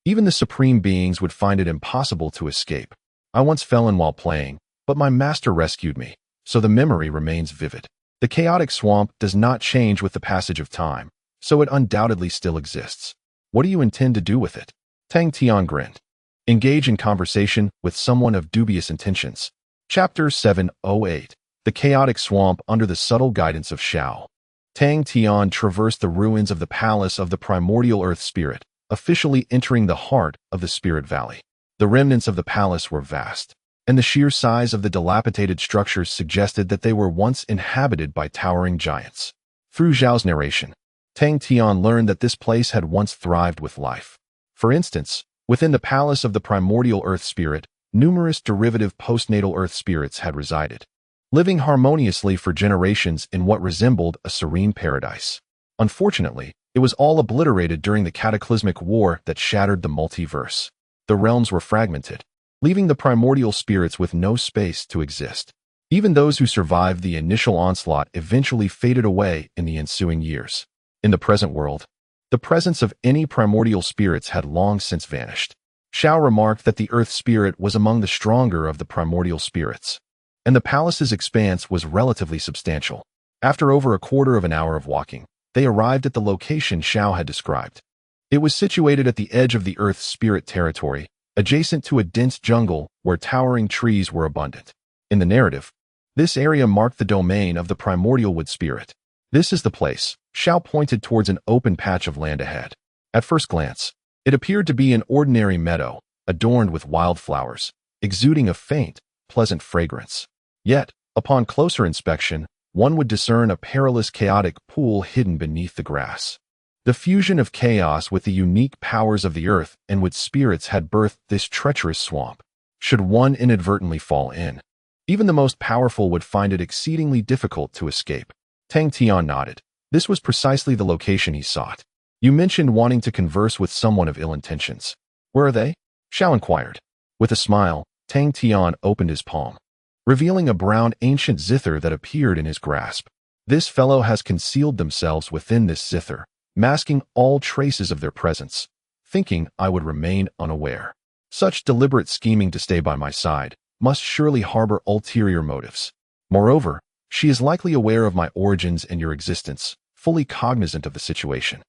even the supreme beings would find it impossible to escape. I once fell in while playing, but my master rescued me, so the memory remains vivid. The chaotic swamp does not change with the passage of time, so it undoubtedly still exists. What do you intend to do with it?" Tang Tian grinned. "Engage in conversation with someone of dubious intentions." Chapter 708. The Chaotic Swamp under the subtle guidance of Xiao. Tang Tian traversed the ruins of the palace of the primordial Earth Spirit, officially entering the heart of the Spirit Valley. The remnants of the palace were vast, and the sheer size of the dilapidated structures suggested that they were once inhabited by towering giants. Through Zhao's narration, Tang Tian learned that this place had once thrived with life. For instance, within the palace of the primordial Earth Spirit, numerous derivative postnatal Earth spirits had resided, living harmoniously for generations in what resembled a serene paradise. Unfortunately, it was all obliterated during the cataclysmic war that shattered the multiverse. The realms were fragmented, leaving the primordial spirits with no space to exist. Even those who survived the initial onslaught eventually faded away in the ensuing years. In the present world, the presence of any primordial spirits had long since vanished. Xiao remarked that the Earth Spirit was among the stronger of the primordial spirits, and the palace's expanse was relatively substantial. After over a quarter of an hour of walking, they arrived at the location Xiao had described. It was situated at the edge of the Earth's spirit territory, adjacent to a dense jungle where towering trees were abundant. In the narrative, this area marked the domain of the primordial wood spirit. This is the place. Xiao pointed towards an open patch of land ahead. At first glance, it appeared to be an ordinary meadow, adorned with wildflowers, exuding a faint, pleasant fragrance. Yet, upon closer inspection, one would discern a perilous chaotic pool hidden beneath the grass. The fusion of chaos with the unique powers of the earth and wood spirits had birthed this treacherous swamp. Should one inadvertently fall in, even the most powerful would find it exceedingly difficult to escape. Tang Tian nodded. This was precisely the location he sought. You mentioned wanting to converse with someone of ill intentions. Where are they? Xiao inquired. With a smile, Tang Tian opened his palm, revealing a brown ancient zither that appeared in his grasp. This fellow has concealed themselves within this zither, masking all traces of their presence, thinking I would remain unaware. Such deliberate scheming to stay by my side must surely harbor ulterior motives. Moreover, she is likely aware of my origins and your existence, fully cognizant of the situation.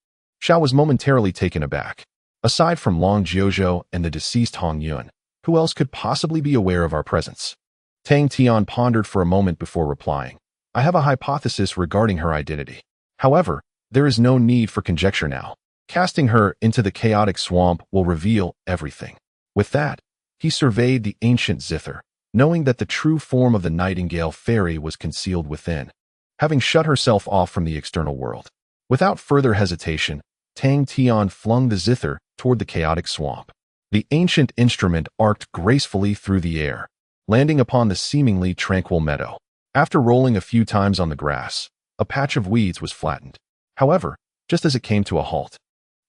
Xiao was momentarily taken aback. Aside from Long Jiuzhou and the deceased Hong Yun, who else could possibly be aware of our presence? Tang Tian pondered for a moment before replying. I have a hypothesis regarding her identity. However, there is no need for conjecture now. Casting her into the chaotic swamp will reveal everything. With that, he surveyed the ancient zither, knowing that the true form of the nightingale fairy was concealed within, having shut herself off from the external world. Without further hesitation, Tang Tian flung the zither toward the chaotic swamp. The ancient instrument arced gracefully through the air, landing upon the seemingly tranquil meadow. After rolling a few times on the grass, a patch of weeds was flattened. However, just as it came to a halt,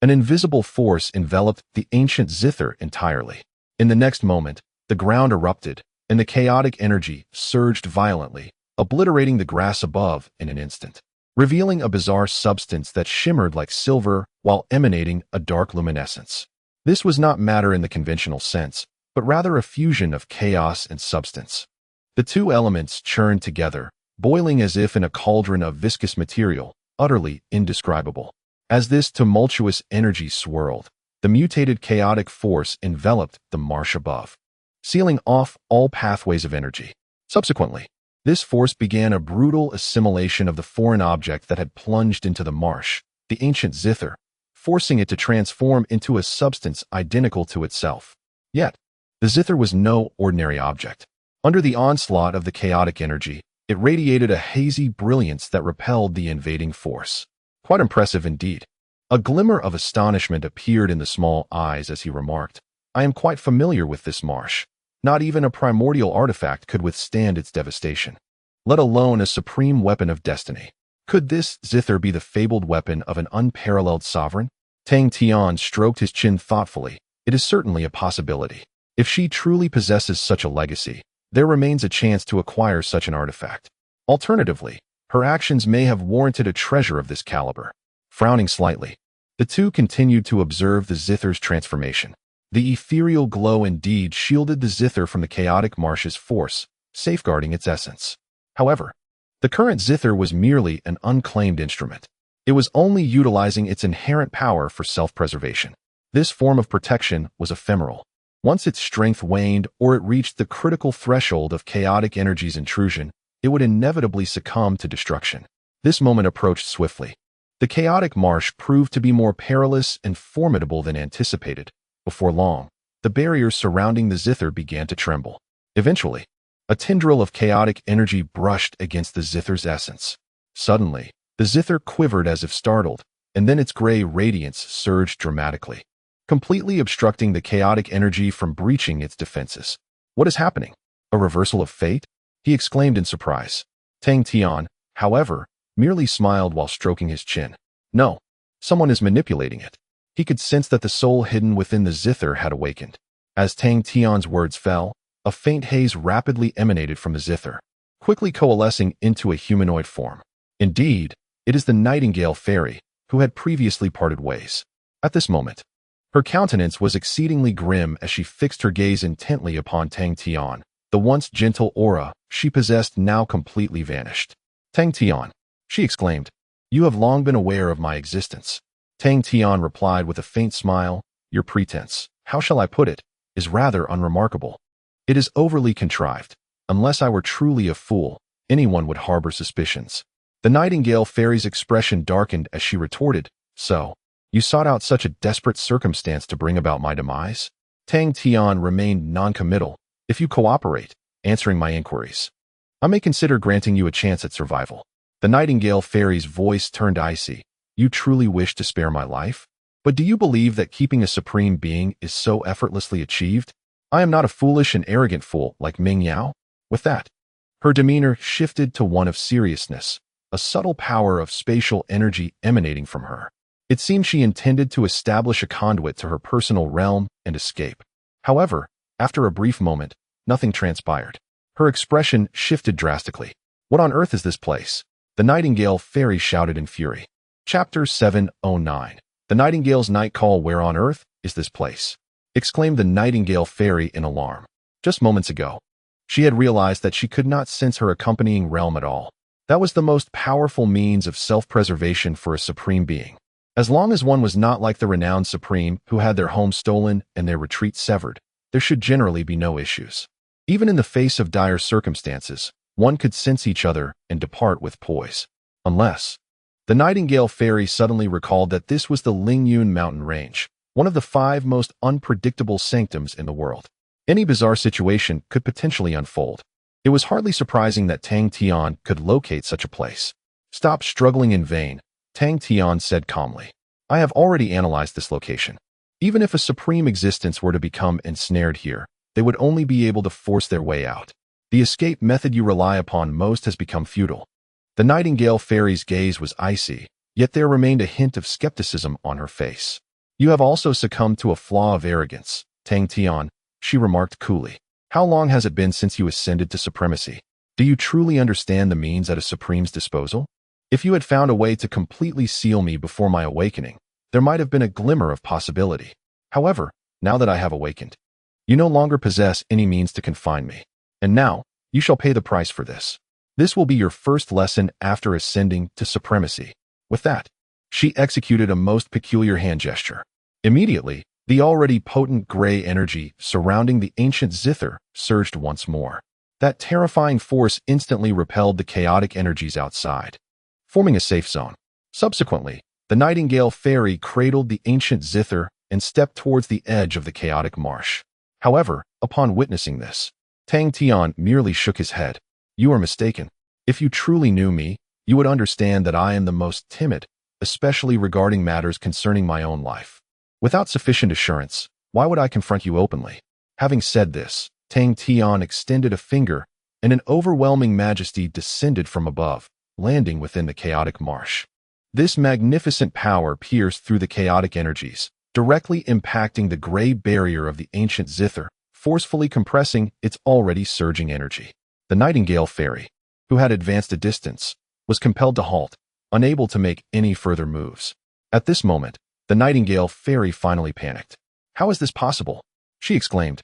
an invisible force enveloped the ancient zither entirely. In the next moment, the ground erupted, and the chaotic energy surged violently, obliterating the grass above in an instant, revealing a bizarre substance that shimmered like silver while emanating a dark luminescence. This was not matter in the conventional sense, but rather a fusion of chaos and substance. The two elements churned together, boiling as if in a cauldron of viscous material, utterly indescribable. As this tumultuous energy swirled, the mutated chaotic force enveloped the marsh above, sealing off all pathways of energy. Subsequently, this force began a brutal assimilation of the foreign object that had plunged into the marsh, the ancient zither, forcing it to transform into a substance identical to itself. Yet, the zither was no ordinary object. Under the onslaught of the chaotic energy, it radiated a hazy brilliance that repelled the invading force. Quite impressive indeed. A glimmer of astonishment appeared in the small eyes as he remarked, I am quite familiar with this marsh. Not even a primordial artifact could withstand its devastation, let alone a supreme weapon of destiny. Could this zither be the fabled weapon of an unparalleled sovereign? Tang Tian stroked his chin thoughtfully. It is certainly a possibility. If she truly possesses such a legacy, there remains a chance to acquire such an artifact. Alternatively, her actions may have warranted a treasure of this caliber. Frowning slightly, the two continued to observe the zither's transformation. The ethereal glow indeed shielded the zither from the chaotic marsh's force, safeguarding its essence. However, the current zither was merely an unclaimed instrument. It was only utilizing its inherent power for self-preservation. This form of protection was ephemeral. Once its strength waned or it reached the critical threshold of chaotic energy's intrusion, it would inevitably succumb to destruction. This moment approached swiftly. The chaotic marsh proved to be more perilous and formidable than anticipated. Before long, the barriers surrounding the zither began to tremble. Eventually, a tendril of chaotic energy brushed against the zither's essence. Suddenly, the zither quivered as if startled, and then its gray radiance surged dramatically, completely obstructing the chaotic energy from breaching its defenses. What is happening? A reversal of fate? He exclaimed in surprise. Tang Tian, however, merely smiled while stroking his chin. No, someone is manipulating it. He could sense that the soul hidden within the zither had awakened. As Tang Tian's words fell, a faint haze rapidly emanated from the zither, quickly coalescing into a humanoid form. Indeed, it is the nightingale fairy, who had previously parted ways. At this moment, her countenance was exceedingly grim as she fixed her gaze intently upon Tang Tian. The once gentle aura she possessed now completely vanished. Tang Tian, she exclaimed. "You have long been aware of my existence." Tang Tian replied with a faint smile. "Your pretense, how shall I put it, is rather unremarkable. It is overly contrived. Unless I were truly a fool, anyone would harbor suspicions." The Nightingale Fairy's expression darkened as she retorted, "So, you sought out such a desperate circumstance to bring about my demise?" Tang Tian remained noncommittal. "If you cooperate, answering my inquiries, I may consider granting you a chance at survival." The Nightingale Fairy's voice turned icy. "You truly wish to spare my life? But do you believe that keeping a supreme being is so effortlessly achieved? I am not a foolish and arrogant fool like Ming Yao." With that, her demeanor shifted to one of seriousness, a subtle power of spatial energy emanating from her. It seemed she intended to establish a conduit to her personal realm and escape. However, after a brief moment, nothing transpired. Her expression shifted drastically. "What on earth is this place?" The Nightingale Fairy shouted in fury. Chapter 709. The Nightingale's Night Call. "Where on earth is this place?" exclaimed the Nightingale Fairy in alarm. Just moments ago, she had realized that she could not sense her accompanying realm at all. That was the most powerful means of self-preservation for a supreme being. As long as one was not like the renowned supreme who had their home stolen and their retreat severed, there should generally be no issues. Even in the face of dire circumstances, one could sense each other and depart with poise. Unless, the Nightingale Fairy suddenly recalled that this was the Lingyun mountain range, one of the 5 most unpredictable sanctums in the world. Any bizarre situation could potentially unfold. It was hardly surprising that Tang Tian could locate such a place. "Stop struggling in vain," Tang Tian said calmly. "I have already analyzed this location. Even if a supreme existence were to become ensnared here, they would only be able to force their way out. The escape method you rely upon most has become futile." The Nightingale Fairy's gaze was icy, yet there remained a hint of skepticism on her face. "You have also succumbed to a flaw of arrogance, Tang Tian," she remarked coolly. "How long has it been since you ascended to supremacy? Do you truly understand the means at a supreme's disposal? If you had found a way to completely seal me before my awakening, there might have been a glimmer of possibility. However, now that I have awakened, you no longer possess any means to confine me. And now, you shall pay the price for this. This will be your first lesson after ascending to supremacy." With that, she executed a most peculiar hand gesture. Immediately, the already potent gray energy surrounding the ancient zither surged once more. That terrifying force instantly repelled the chaotic energies outside, forming a safe zone. Subsequently, the Nightingale Fairy cradled the ancient zither and stepped towards the edge of the chaotic marsh. However, upon witnessing this, Tang Tian merely shook his head. "You are mistaken. If you truly knew me, you would understand that I am the most timid, especially regarding matters concerning my own life. Without sufficient assurance, why would I confront you openly?" Having said this, Tang Tian extended a finger, and an overwhelming majesty descended from above, landing within the chaotic marsh. This magnificent power pierced through the chaotic energies, directly impacting the gray barrier of the ancient zither, forcefully compressing its already surging energy. The Nightingale Fairy, who had advanced a distance, was compelled to halt, unable to make any further moves. At this moment, the Nightingale Fairy finally panicked. "How is this possible?" she exclaimed,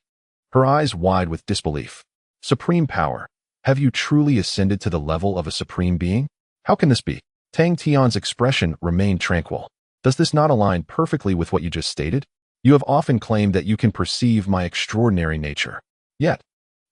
her eyes wide with disbelief. "Supreme power, have you truly ascended to the level of a supreme being? How can this be?" Tang Tian's expression remained tranquil. "Does this not align perfectly with what you just stated? You have often claimed that you can perceive my extraordinary nature. Yet,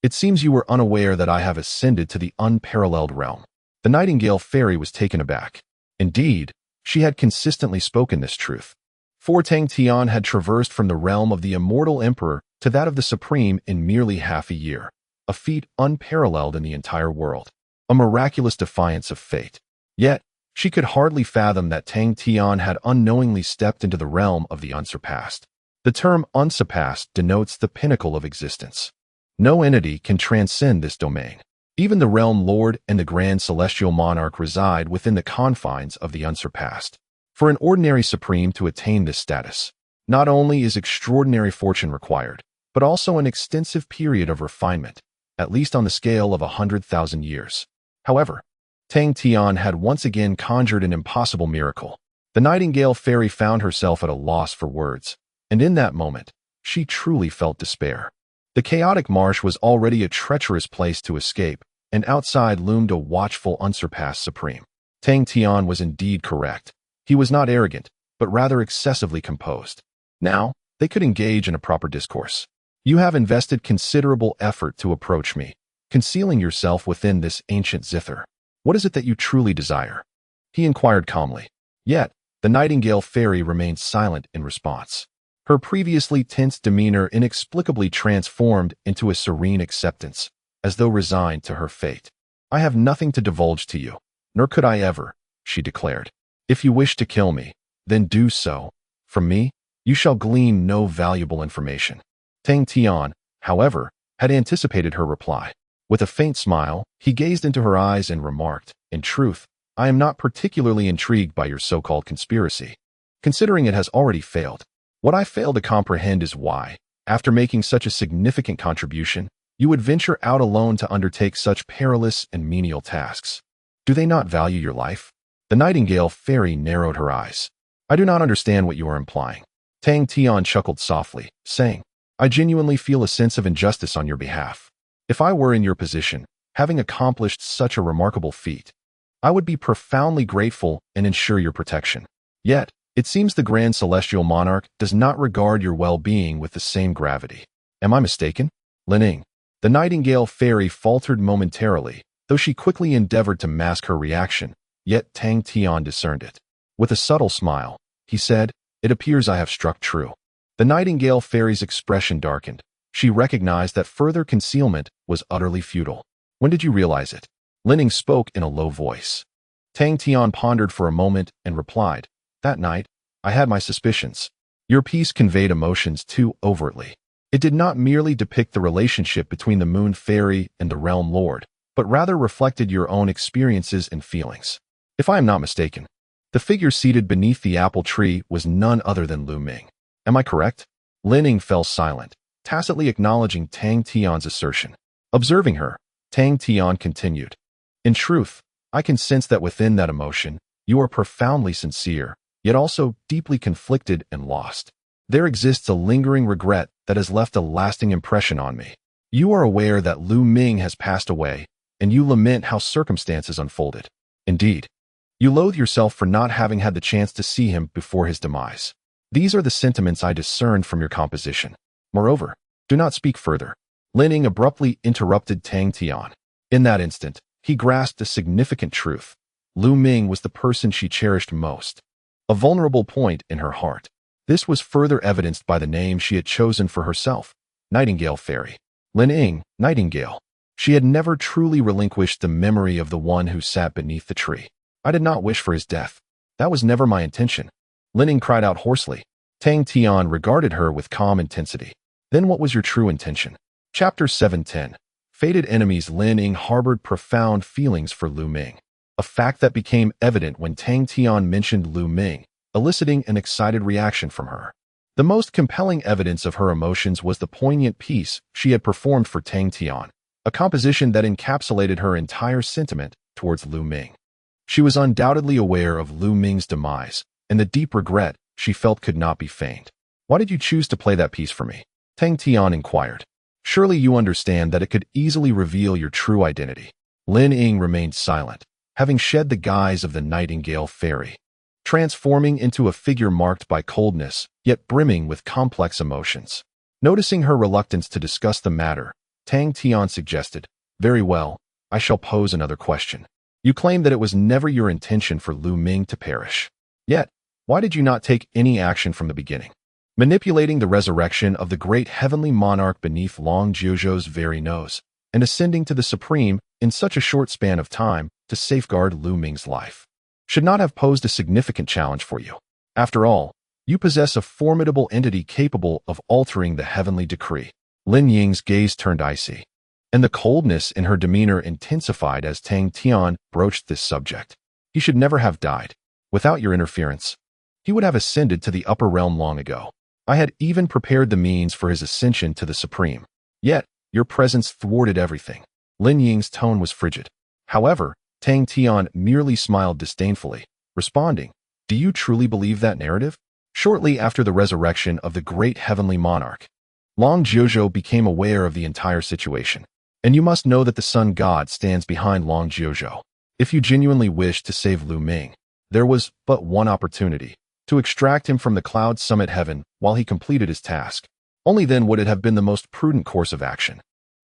it seems you were unaware that I have ascended to the unparalleled realm." The Nightingale Fairy was taken aback. Indeed, she had consistently spoken this truth. For Tang Tian had traversed from the realm of the immortal emperor to that of the supreme in merely half a year, a feat unparalleled in the entire world, a miraculous defiance of fate. Yet, she could hardly fathom that Tang Tian had unknowingly stepped into the realm of the unsurpassed. The term unsurpassed denotes the pinnacle of existence. No entity can transcend this domain. Even the realm lord and the grand celestial monarch reside within the confines of the unsurpassed. For an ordinary supreme to attain this status, not only is extraordinary fortune required, but also an extensive period of refinement, at least on the scale of 100,000 years. However, Tang Tian had once again conjured an impossible miracle. The Nightingale Fairy found herself at a loss for words, and in that moment, she truly felt despair. The chaotic marsh was already a treacherous place to escape, and outside loomed a watchful, unsurpassed supreme. Tang Tian was indeed correct. He was not arrogant, but rather excessively composed. Now, they could engage in a proper discourse. You have invested considerable effort to approach me, concealing yourself within this ancient zither. What is it that you truly desire? He inquired calmly. Yet, the Nightingale Fairy remained silent in response. Her previously tense demeanor inexplicably transformed into a serene acceptance, as though resigned to her fate. I have nothing to divulge to you, nor could I ever, she declared. If you wish to kill me, then do so. From me, you shall glean no valuable information. Tang Tian, however, had anticipated her reply. With a faint smile, he gazed into her eyes and remarked, in truth, I am not particularly intrigued by your so-called conspiracy, considering it has already failed. What I fail to comprehend is why, after making such a significant contribution, you would venture out alone to undertake such perilous and menial tasks. Do they not value your life? The Nightingale Fairy narrowed her eyes. I do not understand what you are implying. Tang Tian chuckled softly, saying, I genuinely feel a sense of injustice on your behalf. If I were in your position, having accomplished such a remarkable feat, I would be profoundly grateful and ensure your protection. Yet, it seems the Grand Celestial Monarch does not regard your well-being with the same gravity. Am I mistaken? Lining. The Nightingale Fairy faltered momentarily, though she quickly endeavored to mask her reaction, yet Tang Tian discerned it. With a subtle smile, he said, It appears I have struck true. The Nightingale Fairy's expression darkened. She recognized that further concealment was utterly futile. When did you realize it? Lining spoke in a low voice. Tang Tian pondered for a moment and replied, That night, I had my suspicions. Your piece conveyed emotions too overtly. It did not merely depict the relationship between the Moon Fairy and the Realm Lord, but rather reflected your own experiences and feelings. If I am not mistaken, the figure seated beneath the apple tree was none other than Lu Ming. Am I correct? Lining fell silent, tacitly acknowledging Tang Tian's assertion. Observing her, Tang Tian continued, In truth, I can sense that within that emotion, you are profoundly sincere, yet also deeply conflicted and lost. There exists a lingering regret that has left a lasting impression on me. You are aware that Lu Ming has passed away, and you lament how circumstances unfolded. Indeed, you loathe yourself for not having had the chance to see him before his demise. These are the sentiments I discerned from your composition. Moreover, do not speak further. Lining abruptly interrupted Tang Tian. In that instant, he grasped a significant truth. Lu Ming was the person she cherished most. A vulnerable point in her heart. This was further evidenced by the name she had chosen for herself, Nightingale Fairy. Lining, Nightingale. She had never truly relinquished the memory of the one who sat beneath the tree. I did not wish for his death. That was never my intention. Lining cried out hoarsely. Tang Tian regarded her with calm intensity. Then what was your true intention? Chapter 710. Fated enemies. Lining harbored profound feelings for Lu Ming, a fact that became evident when Tang Tian mentioned Lu Ming, eliciting an excited reaction from her. The most compelling evidence of her emotions was the poignant piece she had performed for Tang Tian, a composition that encapsulated her entire sentiment towards Lu Ming. She was undoubtedly aware of Lu Ming's demise, and the deep regret she felt could not be feigned. Why did you choose to play that piece for me? Tang Tian inquired. Surely you understand that it could easily reveal your true identity. Lining remained silent, having shed the guise of the Nightingale Fairy, transforming into a figure marked by coldness, yet brimming with complex emotions. Noticing her reluctance to discuss the matter, Tang Tian suggested, Very well, I shall pose another question. You claim that it was never your intention for Lu Ming to perish. Yet, why did you not take any action from the beginning? Manipulating the resurrection of the great heavenly monarch beneath Long Jiuzhou's very nose, and ascending to the supreme in such a short span of time to safeguard Lu Ming's life, should not have posed a significant challenge for you. After all, you possess a formidable entity capable of altering the heavenly decree. Lin Ying's gaze turned icy, and the coldness in her demeanor intensified as Tang Tian broached this subject. He should never have died. Without your interference, he would have ascended to the upper realm long ago. I had even prepared the means for his ascension to the supreme. Yet, your presence thwarted everything. Lin Ying's tone was frigid. However, Tang Tian merely smiled disdainfully, responding, Do you truly believe that narrative? Shortly after the resurrection of the great heavenly monarch, Long Jiuzhou became aware of the entire situation. And you must know that the sun god stands behind Long Jiuzhou. If you genuinely wished to save Lu Ming, there was but one opportunity: to extract him from the cloud summit heaven while he completed his task. Only then would it have been the most prudent course of action.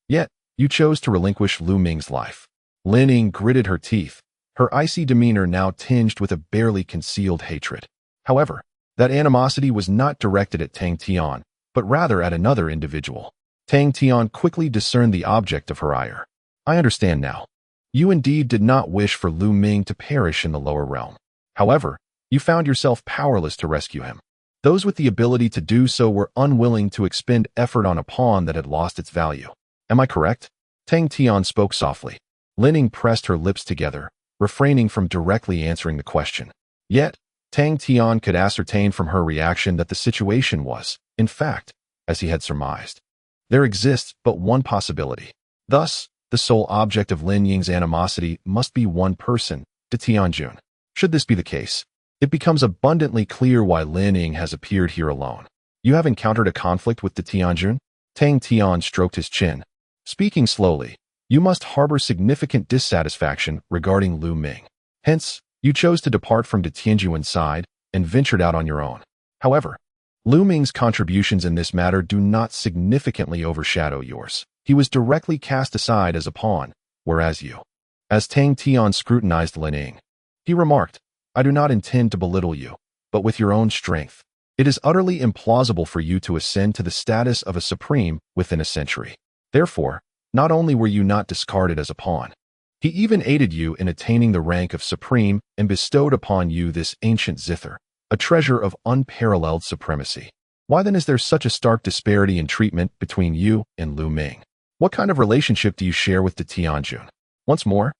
Yet, you chose to relinquish Lu Ming's life. Lin Ying gritted her teeth, her icy demeanor now tinged with a barely concealed hatred. However, that animosity was not directed at Tang Tian, but rather at another individual. Tang Tian quickly discerned the object of her ire. I understand now. You indeed did not wish for Lu Ming to perish in the lower realm. However, you found yourself powerless to rescue him. Those with the ability to do so were unwilling to expend effort on a pawn that had lost its value. Am I correct? Tang Tian spoke softly. Lin Ying pressed her lips together, refraining from directly answering the question. Yet, Tang Tian could ascertain from her reaction that the situation was, in fact, as he had surmised. There exists but one possibility. Thus, the sole object of Lin Ying's animosity must be one person, De Tianjun. Should this be the case, it becomes abundantly clear why Lin Ying has appeared here alone. You have encountered a conflict with De Tianjun? Tang Tian stroked his chin. Speaking slowly, you must harbor significant dissatisfaction regarding Lu Ming. Hence, you chose to depart from De Tianjun's side and ventured out on your own. However, Lu Ming's contributions in this matter do not significantly overshadow yours. He was directly cast aside as a pawn, whereas you. As Tang Tian scrutinized Lin Ying, he remarked, I do not intend to belittle you, but with your own strength, it is utterly implausible for you to ascend to the status of a supreme within a century. Therefore, not only were you not discarded as a pawn, he even aided you in attaining the rank of supreme and bestowed upon you this ancient zither, a treasure of unparalleled supremacy. Why then is there such a stark disparity in treatment between you and Lu Ming? What kind of relationship do you share with De Tianjun? Once more,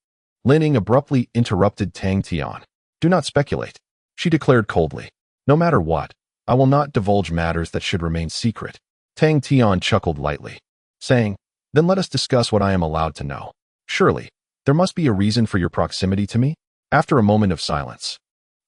Lin Ying abruptly interrupted Tang Tian. Do not speculate, she declared coldly. No matter what, I will not divulge matters that should remain secret. Tang Tian chuckled lightly, saying, Then let us discuss what I am allowed to know. Surely, there must be a reason for your proximity to me? After a moment of silence,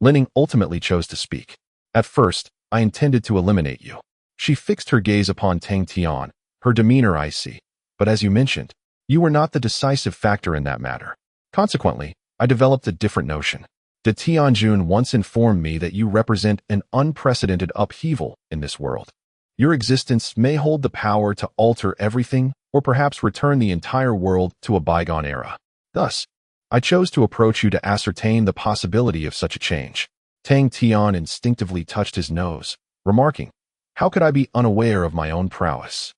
Lin Ying ultimately chose to speak. At first, I intended to eliminate you. She fixed her gaze upon Tang Tian, her demeanor icy. But as you mentioned, you were not the decisive factor in that matter. Consequently, I developed a different notion. De Tianjun once informed me that you represent an unprecedented upheaval in this world. Your existence may hold the power to alter everything or perhaps return the entire world to a bygone era. Thus, I chose to approach you to ascertain the possibility of such a change. Tang Tian instinctively touched his nose, remarking, How could I be unaware of my own prowess?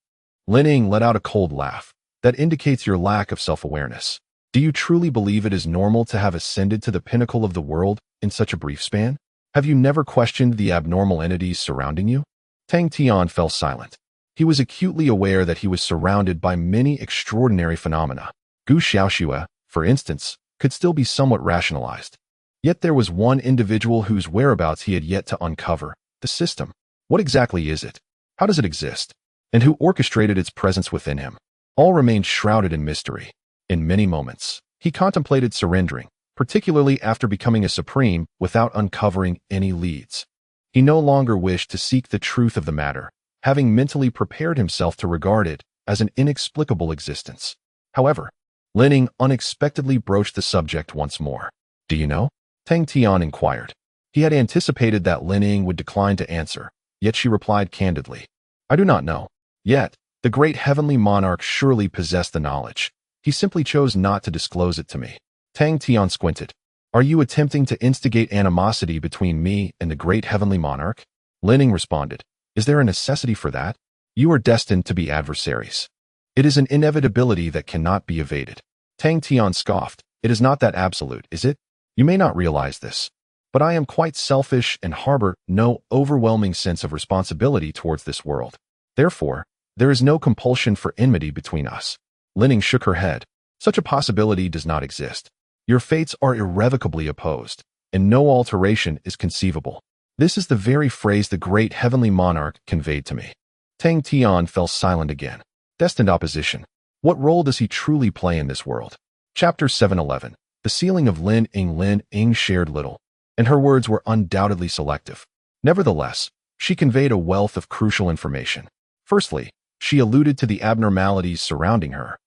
Lin Ying let out a cold laugh. That indicates your lack of self-awareness. Do you truly believe it is normal to have ascended to the pinnacle of the world in such a brief span? Have you never questioned the abnormal entities surrounding you? Tang Tian fell silent. He was acutely aware that he was surrounded by many extraordinary phenomena. Gu Xiaoxue, for instance, could still be somewhat rationalized. Yet there was one individual whose whereabouts he had yet to uncover, the system. What exactly is it? How does it exist? And who orchestrated its presence within him? All remained shrouded in mystery. In many moments, he contemplated surrendering, particularly after becoming a supreme without uncovering any leads. He no longer wished to seek the truth of the matter, having mentally prepared himself to regard it as an inexplicable existence. However, Lin Ying unexpectedly broached the subject once more. Do you know? Tang Tian inquired. He had anticipated that Lin Ying would decline to answer, yet she replied candidly. I do not know. Yet, the great heavenly monarch surely possessed the knowledge. He simply chose not to disclose it to me. Tang Tian squinted. Are you attempting to instigate animosity between me and the great heavenly monarch? Lin Ying responded. Is there a necessity for that? You are destined to be adversaries. It is an inevitability that cannot be evaded. Tang Tian scoffed. It is not that absolute, is it? You may not realize this, but I am quite selfish and harbor no overwhelming sense of responsibility towards this world. Therefore, there is no compulsion for enmity between us. Lin Ying shook her head. Such a possibility does not exist. Your fates are irrevocably opposed, and no alteration is conceivable. This is the very phrase the great heavenly monarch conveyed to me. Tang Tian fell silent again. Destined opposition. What role does he truly play in this world? Chapter 711. The sealing of Lin Ying. Lin Ying shared little, and her words were undoubtedly selective. Nevertheless, she conveyed a wealth of crucial information. Firstly, she alluded to the abnormalities surrounding her.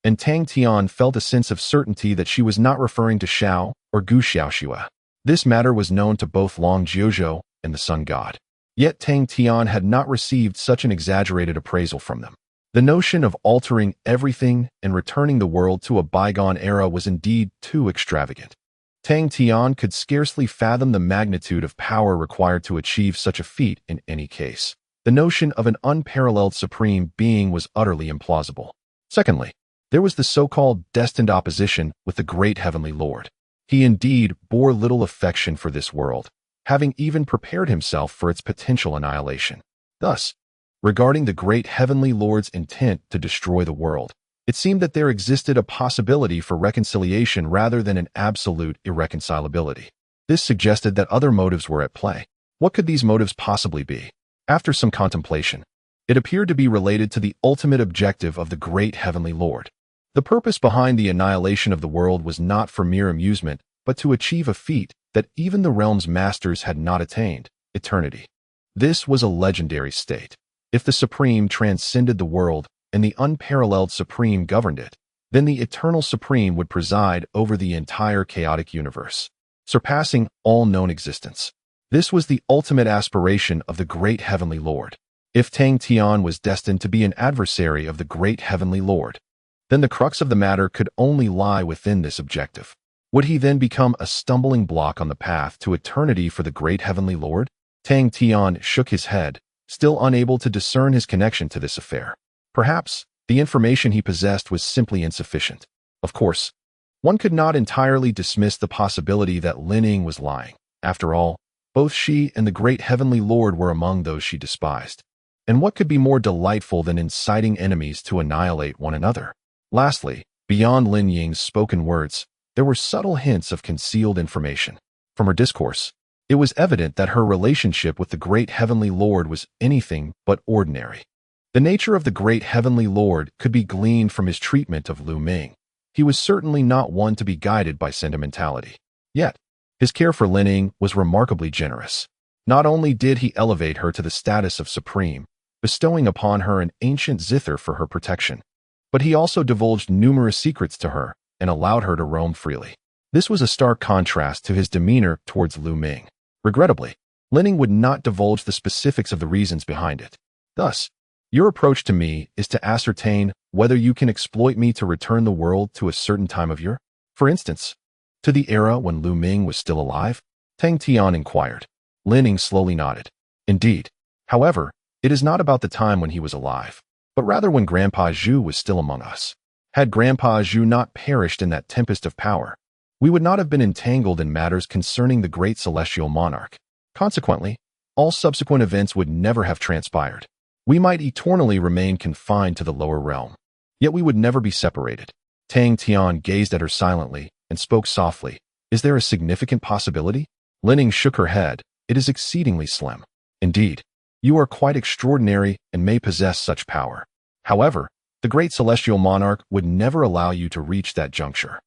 and Tang Tian felt a sense of certainty that she was not referring to Xiao or Gu Xiaoxue. This matter was known to both Long Jiuzhou and the Sun God. Yet Tang Tian had not received such an exaggerated appraisal from them. The notion of altering everything and returning the world to a bygone era was indeed too extravagant. Tang Tian could scarcely fathom the magnitude of power required to achieve such a feat in any case. The notion of an unparalleled supreme being was utterly implausible. Secondly, there was the so-called destined opposition with the great heavenly Lord. He indeed bore little affection for this world, having even prepared himself for its potential annihilation. Thus, regarding the great heavenly Lord's intent to destroy the world, it seemed that there existed a possibility for reconciliation rather than an absolute irreconcilability. This suggested that other motives were at play. What could these motives possibly be? After some contemplation, it appeared to be related to the ultimate objective of the great heavenly Lord. The purpose behind the annihilation of the world was not for mere amusement, but to achieve a feat that even the realm's masters had not attained: eternity. This was a legendary state. If the Supreme transcended the world and the unparalleled Supreme governed it, then the eternal Supreme would preside over the entire chaotic universe, surpassing all known existence. This was the ultimate aspiration of the great heavenly Lord. If Tang Tian was destined to be an adversary of the great heavenly Lord, then the crux of the matter could only lie within this objective. Would he then become a stumbling block on the path to eternity for the great heavenly Lord? Tang Tian shook his head, still unable to discern his connection to this affair. Perhaps the information he possessed was simply insufficient. Of course, one could not entirely dismiss the possibility that Lin Ying was lying. After all, both she and the great heavenly Lord were among those she despised. And what could be more delightful than inciting enemies to annihilate one another? Lastly, beyond Lin Ying's spoken words, there were subtle hints of concealed information. From her discourse, it was evident that her relationship with the great heavenly Lord was anything but ordinary. The nature of the great heavenly Lord could be gleaned from his treatment of Lu Ming. He was certainly not one to be guided by sentimentality. Yet, his care for Lin Ying was remarkably generous. Not only did he elevate her to the status of supreme, bestowing upon her an ancient zither for her protection, but he also divulged numerous secrets to her and allowed her to roam freely. This was a stark contrast to his demeanor towards Lu Ming. Regrettably, Lin Ying would not divulge the specifics of the reasons behind it. Thus, your approach to me is to ascertain whether you can exploit me to return the world to a certain time of year. For instance, to the era when Lu Ming was still alive? Tang Tian inquired. Lin Ying slowly nodded. Indeed. However, it is not about the time when he was alive, but rather when Grandpa Zhu was still among us. Had Grandpa Zhu not perished in that tempest of power, we would not have been entangled in matters concerning the great celestial monarch. Consequently, all subsequent events would never have transpired. We might eternally remain confined to the lower realm, yet we would never be separated. Tang Tian gazed at her silently and spoke softly. Is there a significant possibility? Lin Ying shook her head. It is exceedingly slim. Indeed, you are quite extraordinary and may possess such power. However, the great celestial monarch would never allow you to reach that juncture.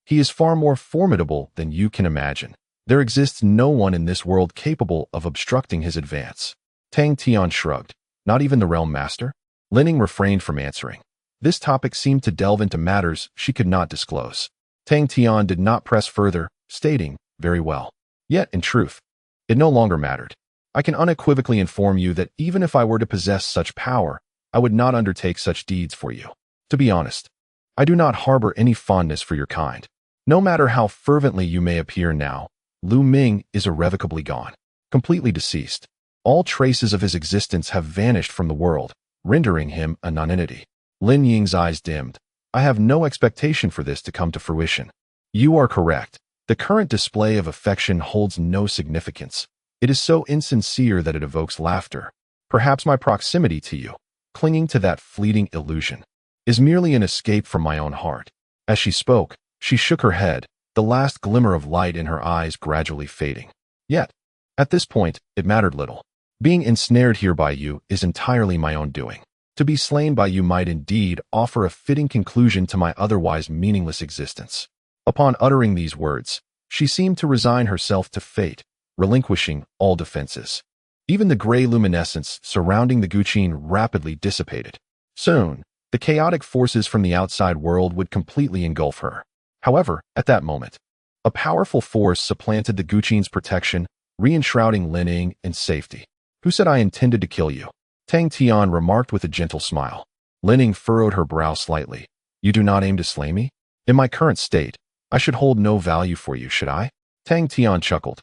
He is far more formidable than you can imagine. There exists no one in this world capable of obstructing his advance. Tang Tian shrugged. Not even the realm master? Lin Ying refrained from answering. This topic seemed to delve into matters she could not disclose. Tang Tian did not press further, stating, very well. Yet, in truth, it no longer mattered. I can unequivocally inform you that even if I were to possess such power, I would not undertake such deeds for you. To be honest, I do not harbor any fondness for your kind. No matter how fervently you may appear now, Lu Ming is irrevocably gone, completely deceased. All traces of his existence have vanished from the world, rendering him a nonentity. Lin Ying's eyes dimmed. I have no expectation for this to come to fruition. You are correct. The current display of affection holds no significance. It is so insincere that it evokes laughter. Perhaps my proximity to you, clinging to that fleeting illusion, is merely an escape from my own heart. As she spoke, she shook her head, the last glimmer of light in her eyes gradually fading. Yet, at this point, it mattered little. Being ensnared here by you is entirely my own doing. To be slain by you might indeed offer a fitting conclusion to my otherwise meaningless existence. Upon uttering these words, she seemed to resign herself to fate, relinquishing all defenses. Even the gray luminescence surrounding the Guqin rapidly dissipated. Soon, the The chaotic forces from the outside world would completely engulf her. However, at that moment, a powerful force supplanted the Guqin's protection, re-enshrouding Lining in safety. Who said I intended to kill you? Tang Tian remarked with a gentle smile. Lining furrowed her brow slightly. You do not aim to slay me? In my current state, I should hold no value for you, should I? Tang Tian chuckled.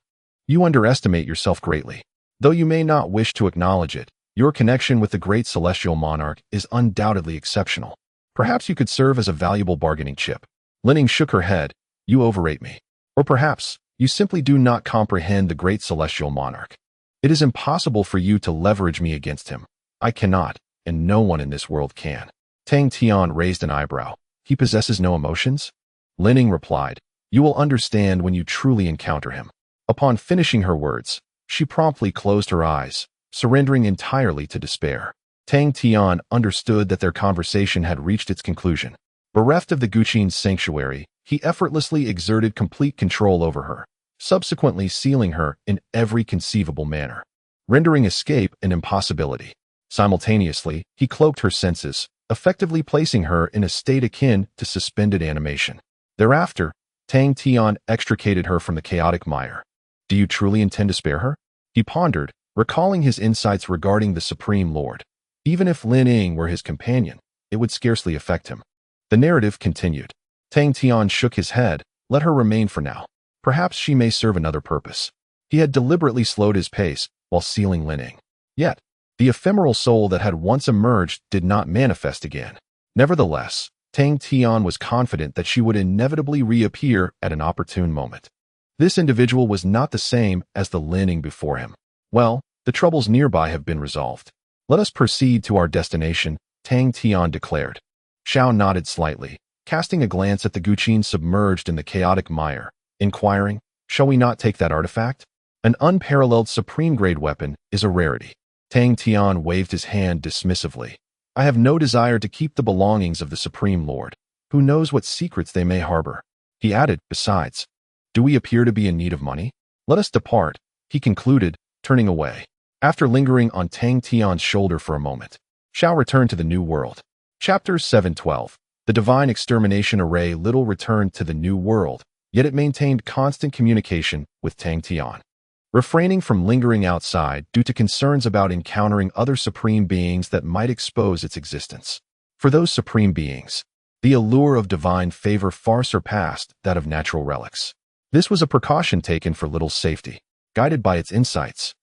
You underestimate yourself greatly. Though you may not wish to acknowledge it, your connection with the great celestial monarch is undoubtedly exceptional. Perhaps you could serve as a valuable bargaining chip. Lining shook her head. You overrate me. Or perhaps, you simply do not comprehend the great celestial monarch. It is impossible for you to leverage me against him. I cannot, and no one in this world can. Tang Tian raised an eyebrow. He possesses no emotions? Lining replied, You will understand when you truly encounter him. Upon finishing her words, she promptly closed her eyes, surrendering entirely to despair. Tang Tian understood that their conversation had reached its conclusion. Bereft of the Guqin's sanctuary, he effortlessly exerted complete control over her, subsequently sealing her in every conceivable manner, rendering escape an impossibility. Simultaneously, he cloaked her senses, effectively placing her in a state akin to suspended animation. Thereafter, Tang Tian extricated her from the chaotic mire. Do you truly intend to spare her? He pondered, recalling his insights regarding the Supreme Lord. Even if Lining were his companion, it would scarcely affect him. The narrative continued. Tang Tian shook his head. Let her remain for now. Perhaps she may serve another purpose. He had deliberately slowed his pace while sealing Lining. Yet, the ephemeral soul that had once emerged did not manifest again. Nevertheless, Tang Tian was confident that she would inevitably reappear at an opportune moment. This individual was not the same as the Lining before him. Well, the troubles nearby have been resolved. Let us proceed to our destination, Tang Tian declared. Xiao nodded slightly, casting a glance at the Guqin submerged in the chaotic mire, inquiring, Shall we not take that artifact? An unparalleled supreme-grade weapon is a rarity. Tang Tian waved his hand dismissively. I have no desire to keep the belongings of the Supreme Lord. Who knows what secrets they may harbor? He added, besides, do we appear to be in need of money? Let us depart, he concluded, turning away. After lingering on Tang Tian's shoulder for a moment, Xiao returned to the New World. Chapter 712. The Divine Extermination Array little returned to the New World, yet it maintained constant communication with Tang Tian. Refraining from lingering outside due to concerns about encountering other supreme beings that might expose its existence. For those supreme beings, the allure of divine favor far surpassed that of natural relics. This was a precaution taken for Little's safety. Guided by its insights,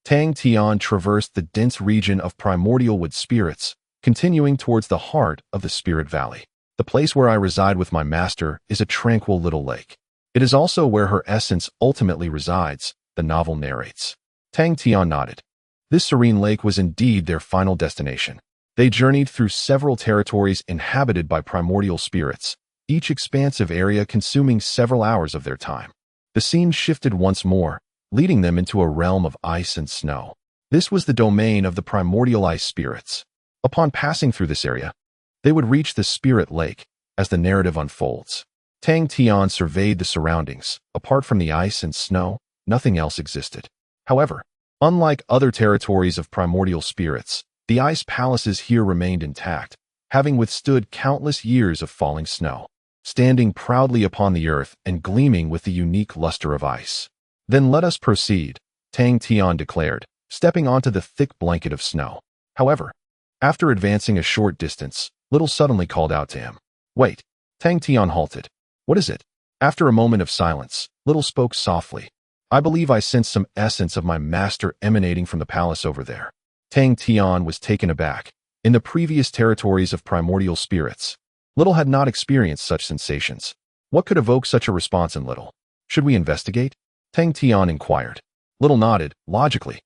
Tang Tian traversed the dense region of primordial wood spirits, continuing towards the heart of the Spirit Valley. The place where I reside with my master is a tranquil little lake. It is also where her essence ultimately resides, the novel narrates. Tang Tian nodded. This serene lake was indeed their final destination. They journeyed through several territories inhabited by primordial spirits, each expansive area consuming several hours of their time. The scene shifted once more, leading them into a realm of ice and snow. This was the domain of the primordial ice spirits. Upon passing through this area, they would reach the Spirit Lake. As the narrative unfolds, Tang Tian surveyed the surroundings. Apart from the ice and snow, nothing else existed. However, unlike other territories of primordial spirits, the ice palaces here remained intact, having withstood countless years of falling snow, standing proudly upon the earth and gleaming with the unique luster of ice. Then let us proceed, Tang Tian declared, stepping onto the thick blanket of snow. However, after advancing a short distance, Little suddenly called out to him. Wait. Tang Tian halted. What is it? After a moment of silence, Little spoke softly. I believe I sense some essence of my master emanating from the palace over there. Tang Tian was taken aback. In the previous territories of primordial spirits, Little had not experienced such sensations. What could evoke such a response in Little? Should we investigate? Tang Tian inquired. Little nodded, logically.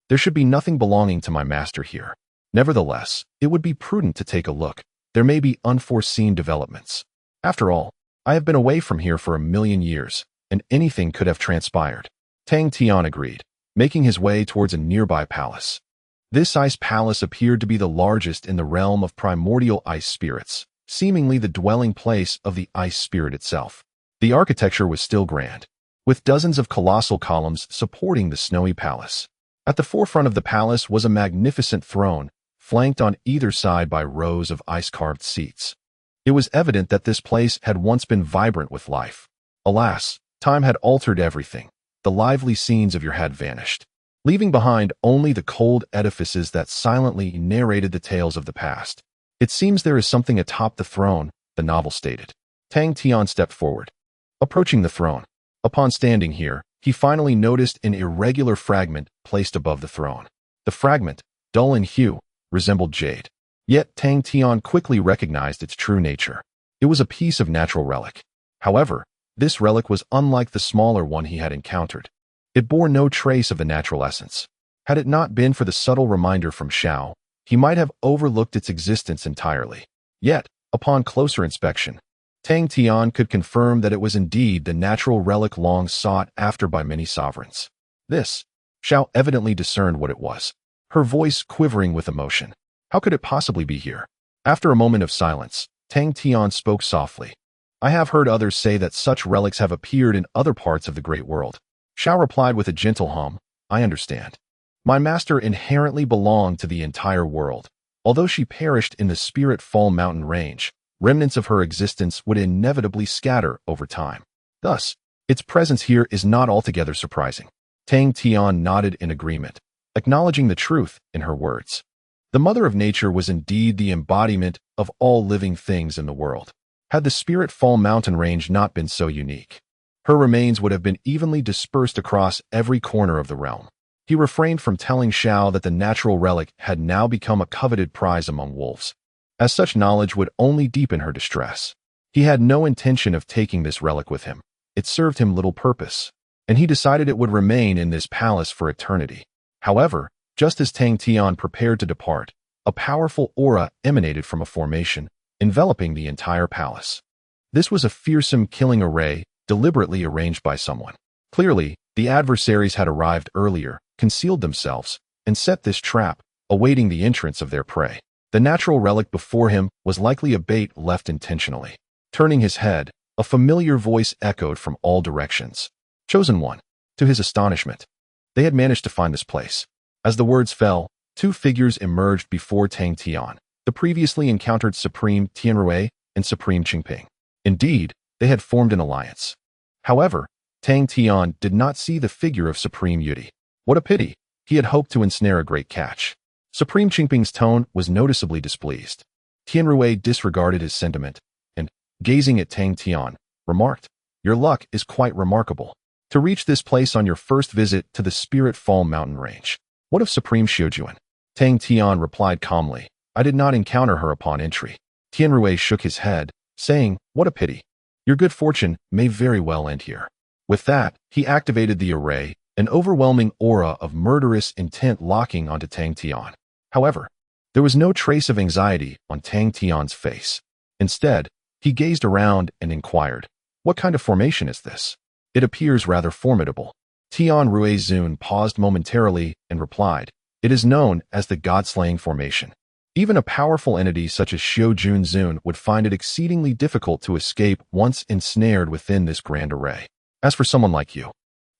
There should be nothing belonging to my master here. Nevertheless, it would be prudent to take a look. There may be unforeseen developments. After all, I have been away from here for 1,000,000 years, and anything could have transpired. Tang Tian agreed, making his way towards a nearby palace. This ice palace appeared to be the largest in the realm of primordial ice spirits, seemingly the dwelling place of the ice spirit itself. The architecture was still grand, with dozens of colossal columns supporting the snowy palace. At the forefront of the palace was a magnificent throne, flanked on either side by rows of ice-carved seats. It was evident that this place had once been vibrant with life. Alas, time had altered everything. The lively scenes of yore had vanished, leaving behind only the cold edifices that silently narrated the tales of the past. It seems there is something atop the throne, the novel stated. Tang Tian stepped forward, approaching the throne. Upon standing here, he finally noticed an irregular fragment placed above the throne. The fragment, dull in hue, resembled jade. Yet Tang Tian quickly recognized its true nature. It was a piece of natural relic. However, this relic was unlike the smaller one he had encountered. It bore no trace of the natural essence. Had it not been for the subtle reminder from Xiao, he might have overlooked its existence entirely. Yet, upon closer inspection, Tang Tian could confirm that it was indeed the natural relic long sought after by many sovereigns. This, Xiao evidently discerned what it was, her voice quivering with emotion. How could it possibly be here? After a moment of silence, Tang Tian spoke softly. I have heard others say that such relics have appeared in other parts of the great world. Xiao replied with a gentle hum, I understand. My master inherently belonged to the entire world. Although she perished in the Spirit Fall mountain range, remnants of her existence would inevitably scatter over time. Thus, its presence here is not altogether surprising. Tang Tian nodded in agreement, acknowledging the truth in her words. The Mother of Nature was indeed the embodiment of all living things in the world. Had the Spirit Fall mountain range not been so unique, her remains would have been evenly dispersed across every corner of the realm. He refrained from telling Xiao that the natural relic had now become a coveted prize among wolves, as such knowledge would only deepen her distress. He had no intention of taking this relic with him. It served him little purpose, and he decided it would remain in this palace for eternity. However, just as Tang Tian prepared to depart, a powerful aura emanated from a formation, enveloping the entire palace. This was a fearsome killing array, deliberately arranged by someone. Clearly, the adversaries had arrived earlier, concealed themselves, and set this trap, awaiting the entrance of their prey. The natural relic before him was likely a bait left intentionally. Turning his head, a familiar voice echoed from all directions. Chosen One. To his astonishment, they had managed to find this place. As the words fell, two figures emerged before Tang Tian, the previously encountered Supreme Tianrui and Supreme Qingping. Indeed, they had formed an alliance. However, Tang Tian did not see the figure of Supreme Yudi. What a pity! He had hoped to ensnare a great catch. Supreme Qingping's tone was noticeably displeased. Tianrui disregarded his sentiment, and, gazing at Tang Tian, remarked, Your luck is quite remarkable. To reach this place on your first visit to the Spirit Fall mountain range. What of Supreme Xiujuan? Tang Tian replied calmly, I did not encounter her upon entry. Tianrui shook his head, saying, What a pity. Your good fortune may very well end here. With that, he activated the array, an overwhelming aura of murderous intent locking onto Tang Tian. However, there was no trace of anxiety on Tang Tian's face. Instead, he gazed around and inquired, What kind of formation is this? It appears rather formidable. Tianrui Zun paused momentarily and replied, It is known as the God-slaying formation. Even a powerful entity such as Xiujun Zun would find it exceedingly difficult to escape once ensnared within this grand array. As for someone like you,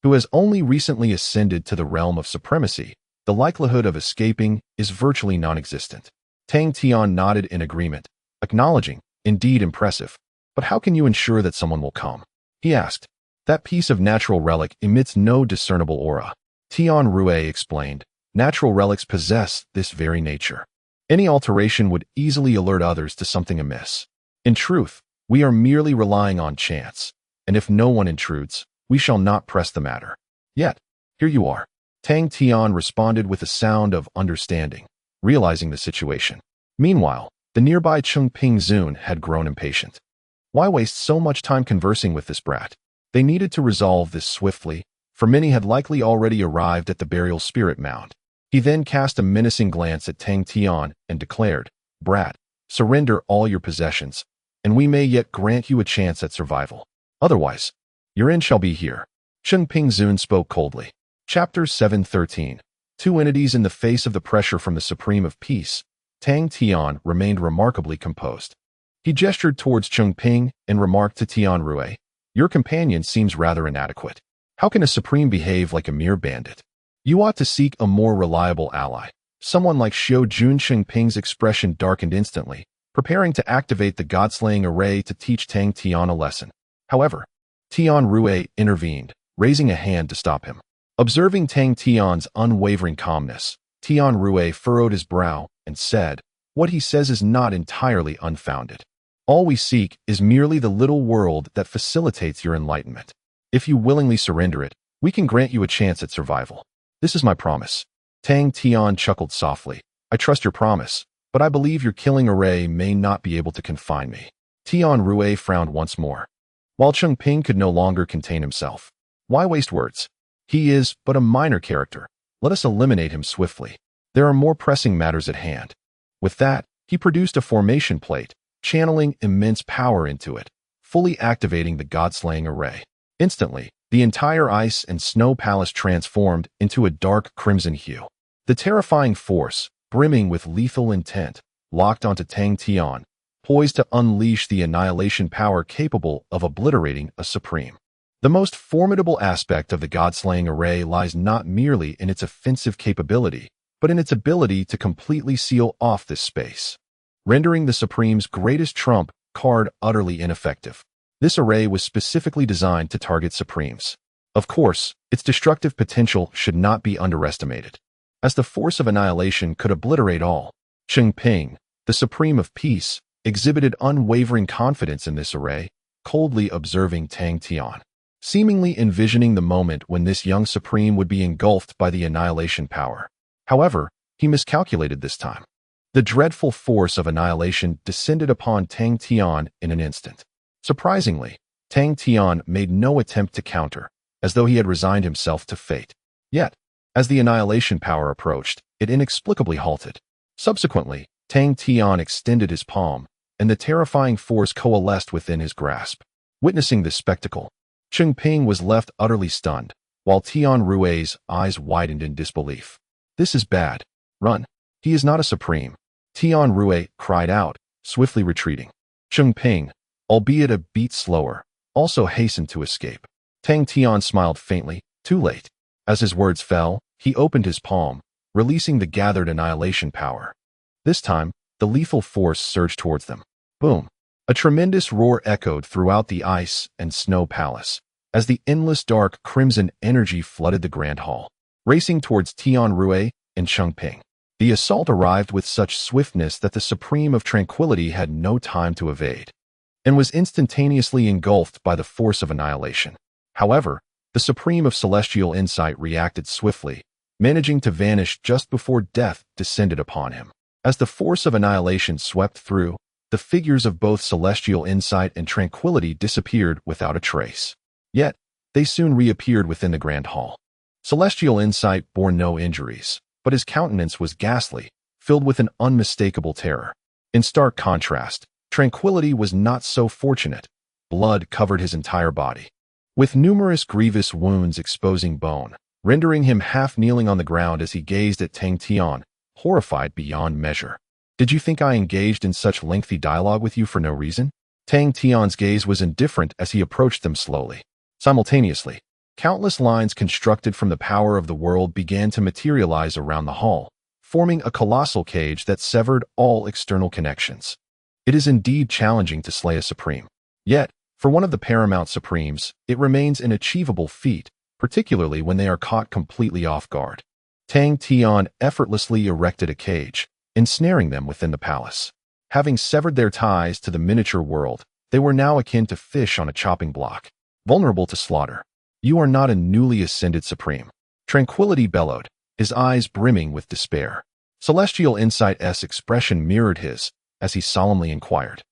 who has only recently ascended to the realm of supremacy, the likelihood of escaping is virtually non-existent. Tang Tian nodded in agreement, acknowledging, indeed impressive. But how can you ensure that someone will come? He asked. That piece of natural relic emits no discernible aura. Tianrui explained, natural relics possess this very nature. Any alteration would easily alert others to something amiss. In truth, we are merely relying on chance, and if no one intrudes, we shall not press the matter. Yet, here you are. Tang Tian responded with a sound of understanding, realizing the situation. Meanwhile, the nearby Qingping Zun had grown impatient. Why waste so much time conversing with this brat? They needed to resolve this swiftly, for many had likely already arrived at the burial spirit mound. He then cast a menacing glance at Tang Tian and declared, Brat, surrender all your possessions, and we may yet grant you a chance at survival. Otherwise, your end shall be here. Qingping Zun spoke coldly. Chapter 713. Two entities in the face of the pressure from the Supreme of Peace. Tang Tian remained remarkably composed. He gestured towards Qingping and remarked to Tianrui, Your companion seems rather inadequate. How can a Supreme behave like a mere bandit? You ought to seek a more reliable ally. Someone like Xiao Jun Xingping's expression darkened instantly, preparing to activate the God-slaying array to teach Tang Tian a lesson. However, Tian Rue intervened, raising a hand to stop him. Observing Tang Tian's unwavering calmness, Tian Rue furrowed his brow and said, "What he says is not entirely unfounded. All we seek is merely the little world that facilitates your enlightenment. If you willingly surrender it, we can grant you a chance at survival. This is my promise." Tang Tian chuckled softly. "I trust your promise, but I believe your killing array may not be able to confine me." Tian Rue frowned once more. While Chengping could no longer contain himself. "Why waste words? He is but a minor character. Let us eliminate him swiftly. There are more pressing matters at hand." With that, he produced a formation plate, channeling immense power into it, fully activating the God-slaying array. Instantly, the entire ice and snow palace transformed into a dark crimson hue. The terrifying force, brimming with lethal intent, locked onto Tang Tian, poised to unleash the annihilation power capable of obliterating a supreme. The most formidable aspect of the God-slaying array lies not merely in its offensive capability, but in its ability to completely seal off this space, rendering the Supreme's greatest trump card utterly ineffective. This array was specifically designed to target Supremes. Of course, its destructive potential should not be underestimated, as the force of annihilation could obliterate all. Chengping, the Supreme of Peace, exhibited unwavering confidence in this array, coldly observing Tang Tian, seemingly envisioning the moment when this young Supreme would be engulfed by the annihilation power. However, he miscalculated this time. The dreadful force of annihilation descended upon Tang Tian in an instant. Surprisingly, Tang Tian made no attempt to counter, as though he had resigned himself to fate. Yet, as the annihilation power approached, it inexplicably halted. Subsequently, Tang Tian extended his palm, and the terrifying force coalesced within his grasp. Witnessing this spectacle, Chengping was left utterly stunned, while Tian Rue's eyes widened in disbelief. "This is bad. Run. He is not a supreme." Tian Rue cried out, swiftly retreating. Chengping, albeit a beat slower, also hastened to escape. Tang Tian smiled faintly, too late. As his words fell, he opened his palm, releasing the gathered annihilation power. This time, the lethal force surged towards them. Boom! A tremendous roar echoed throughout the ice and snow palace, as the endless dark crimson energy flooded the grand hall, racing towards Tian Rue and Chengping. The assault arrived with such swiftness that the Supreme of Tranquility had no time to evade, and was instantaneously engulfed by the force of annihilation. However, the Supreme of Celestial Insight reacted swiftly, managing to vanish just before death descended upon him. As the force of annihilation swept through, the figures of both Celestial Insight and Tranquility disappeared without a trace. Yet, they soon reappeared within the Grand Hall. Celestial Insight bore no injuries, but his countenance was ghastly, filled with an unmistakable terror. In stark contrast, Tranquility was not so fortunate. Blood covered his entire body, with numerous grievous wounds exposing bone, rendering him half-kneeling on the ground as he gazed at Tang Tian, horrified beyond measure. "Did you think I engaged in such lengthy dialogue with you for no reason?" Tang Tian's gaze was indifferent as he approached them slowly. Simultaneously, countless lines constructed from the power of the world began to materialize around the hall, forming a colossal cage that severed all external connections. It is indeed challenging to slay a supreme. Yet, for one of the paramount supremes, it remains an achievable feat, particularly when they are caught completely off guard. Tang Tian effortlessly erected a cage, ensnaring them within the palace. Having severed their ties to the miniature world, they were now akin to fish on a chopping block, vulnerable to slaughter. "You are not a newly ascended supreme," Tranquility bellowed, his eyes brimming with despair. Celestial Insight's expression mirrored his, as he solemnly inquired,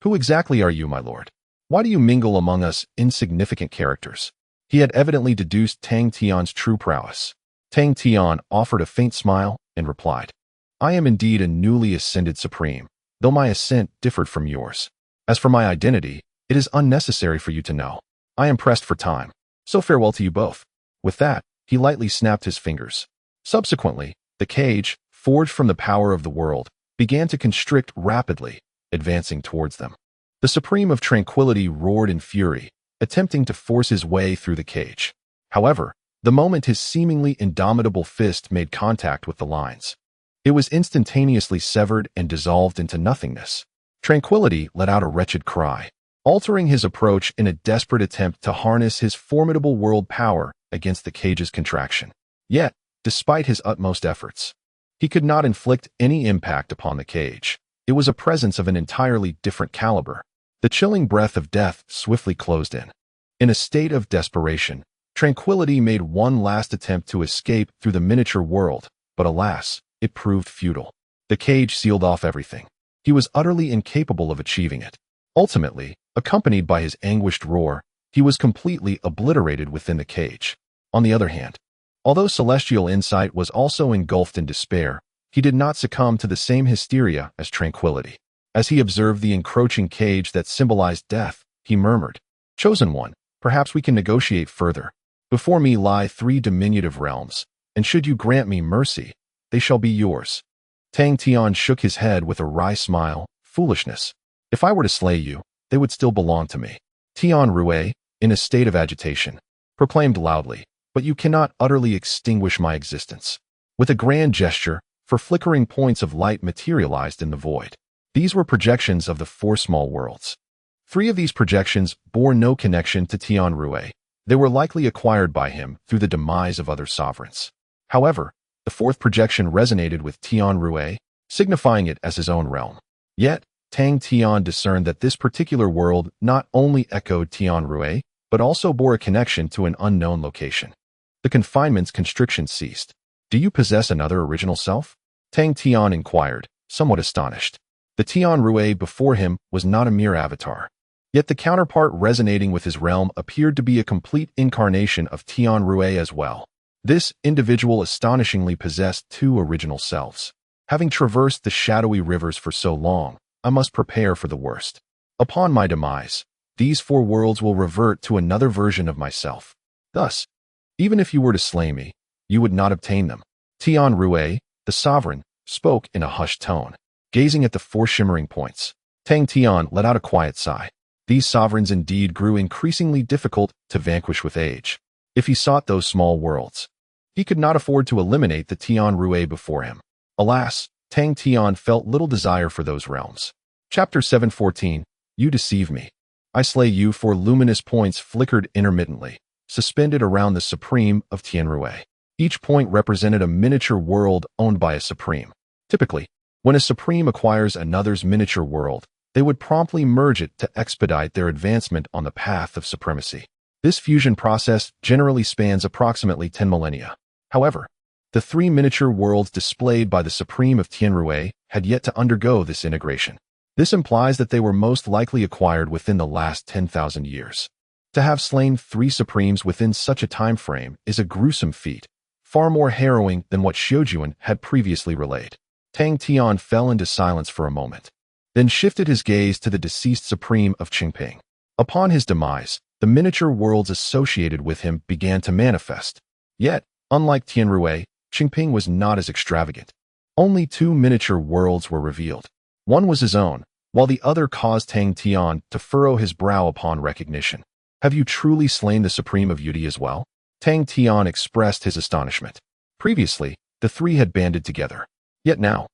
"Who exactly are you, my lord? Why do you mingle among us insignificant characters?" He had evidently deduced Tang Tian's true prowess. Tang Tian offered a faint smile and replied, "I am indeed a newly ascended supreme, though my ascent differed from yours. As for my identity, it is unnecessary for you to know. I am pressed for time, so farewell to you both." With that, he lightly snapped his fingers. Subsequently, the cage, forged from the power of the world, began to constrict rapidly, advancing towards them. The Supreme of Tranquility roared in fury, attempting to force his way through the cage. However, the moment his seemingly indomitable fist made contact with the lines, It was instantaneously severed and dissolved into nothingness. Tranquility let out a wretched cry, altering his approach in a desperate attempt to harness his formidable world power against the cage's contraction. Yet, despite his utmost efforts, he could not inflict any impact upon the cage. It was a presence of an entirely different caliber. The chilling breath of death swiftly closed in. In a state of desperation, Tranquility made one last attempt to escape through the miniature world, but alas, it proved futile. The cage sealed off everything. He was utterly incapable of achieving it. Ultimately, accompanied by his anguished roar, he was completely obliterated within the cage. On the other hand, although celestial insight was also engulfed in despair, he did not succumb to the same hysteria as Tranquility. As he observed the encroaching cage that symbolized death, he murmured, "Chosen One, perhaps we can negotiate further. Before me lie 3 diminutive realms, and should you grant me mercy, they shall be yours." Tang Tian shook his head with a wry smile. "Foolishness. If I were to slay you, they would still belong to me." Tian Rue, in a state of agitation, proclaimed loudly, "But you cannot utterly extinguish my existence." With a grand gesture, 4 flickering points of light materialized in the void. These were projections of the 4 small worlds. 3 of these projections bore no connection to Tian Rue. They were likely acquired by him through the demise of other sovereigns. However, the 4th projection resonated with Tian Rue, signifying it as his own realm. Yet, Tang Tian discerned that this particular world not only echoed Tian Rue, but also bore a connection to an unknown location. The confinement's constriction ceased. "Do you possess another original self?" Tang Tian inquired, somewhat astonished. The Tian Rue before him was not a mere avatar. Yet the counterpart resonating with his realm appeared to be a complete incarnation of Tian Rue as well. This individual astonishingly possessed 2 original selves. "Having traversed the shadowy rivers for so long, I must prepare for the worst. Upon my demise, these 4 worlds will revert to another version of myself. Thus, even if you were to slay me, you would not obtain them." Tian Rue, the sovereign, spoke in a hushed tone, gazing at the 4 shimmering points. Tang Tian let out a quiet sigh. These sovereigns indeed grew increasingly difficult to vanquish with age. If he sought those small worlds, he could not afford to eliminate the Tian Rue before him. Alas, Tang Tian felt little desire for those realms. Chapter 714, You Deceive Me. I slay you. 4 luminous points flickered intermittently, suspended around the Supreme of Tian Rue. Each point represented a miniature world owned by a Supreme. Typically, when a Supreme acquires another's miniature world, they would promptly merge it to expedite their advancement on the path of supremacy. This fusion process generally spans approximately 10 millennia. However, the 3 miniature worlds displayed by the Supreme of Tian Rue had yet to undergo this integration. This implies that they were most likely acquired within the last 10,000 years. To have slain 3 Supremes within such a time frame is a gruesome feat, far more harrowing than what Xiujuan had previously relayed. Tang Tian fell into silence for a moment, then shifted his gaze to the deceased Supreme of Qingping. Upon his demise, the miniature worlds associated with him began to manifest. Yet, unlike Tian Rue, Qingping was not as extravagant. Only 2 miniature worlds were revealed. One was his own, while the other caused Tang Tian to furrow his brow upon recognition. "Have you truly slain the Supreme of Yudi as well?" Tang Tian expressed his astonishment. Previously, the 3 had banded together. Yet now,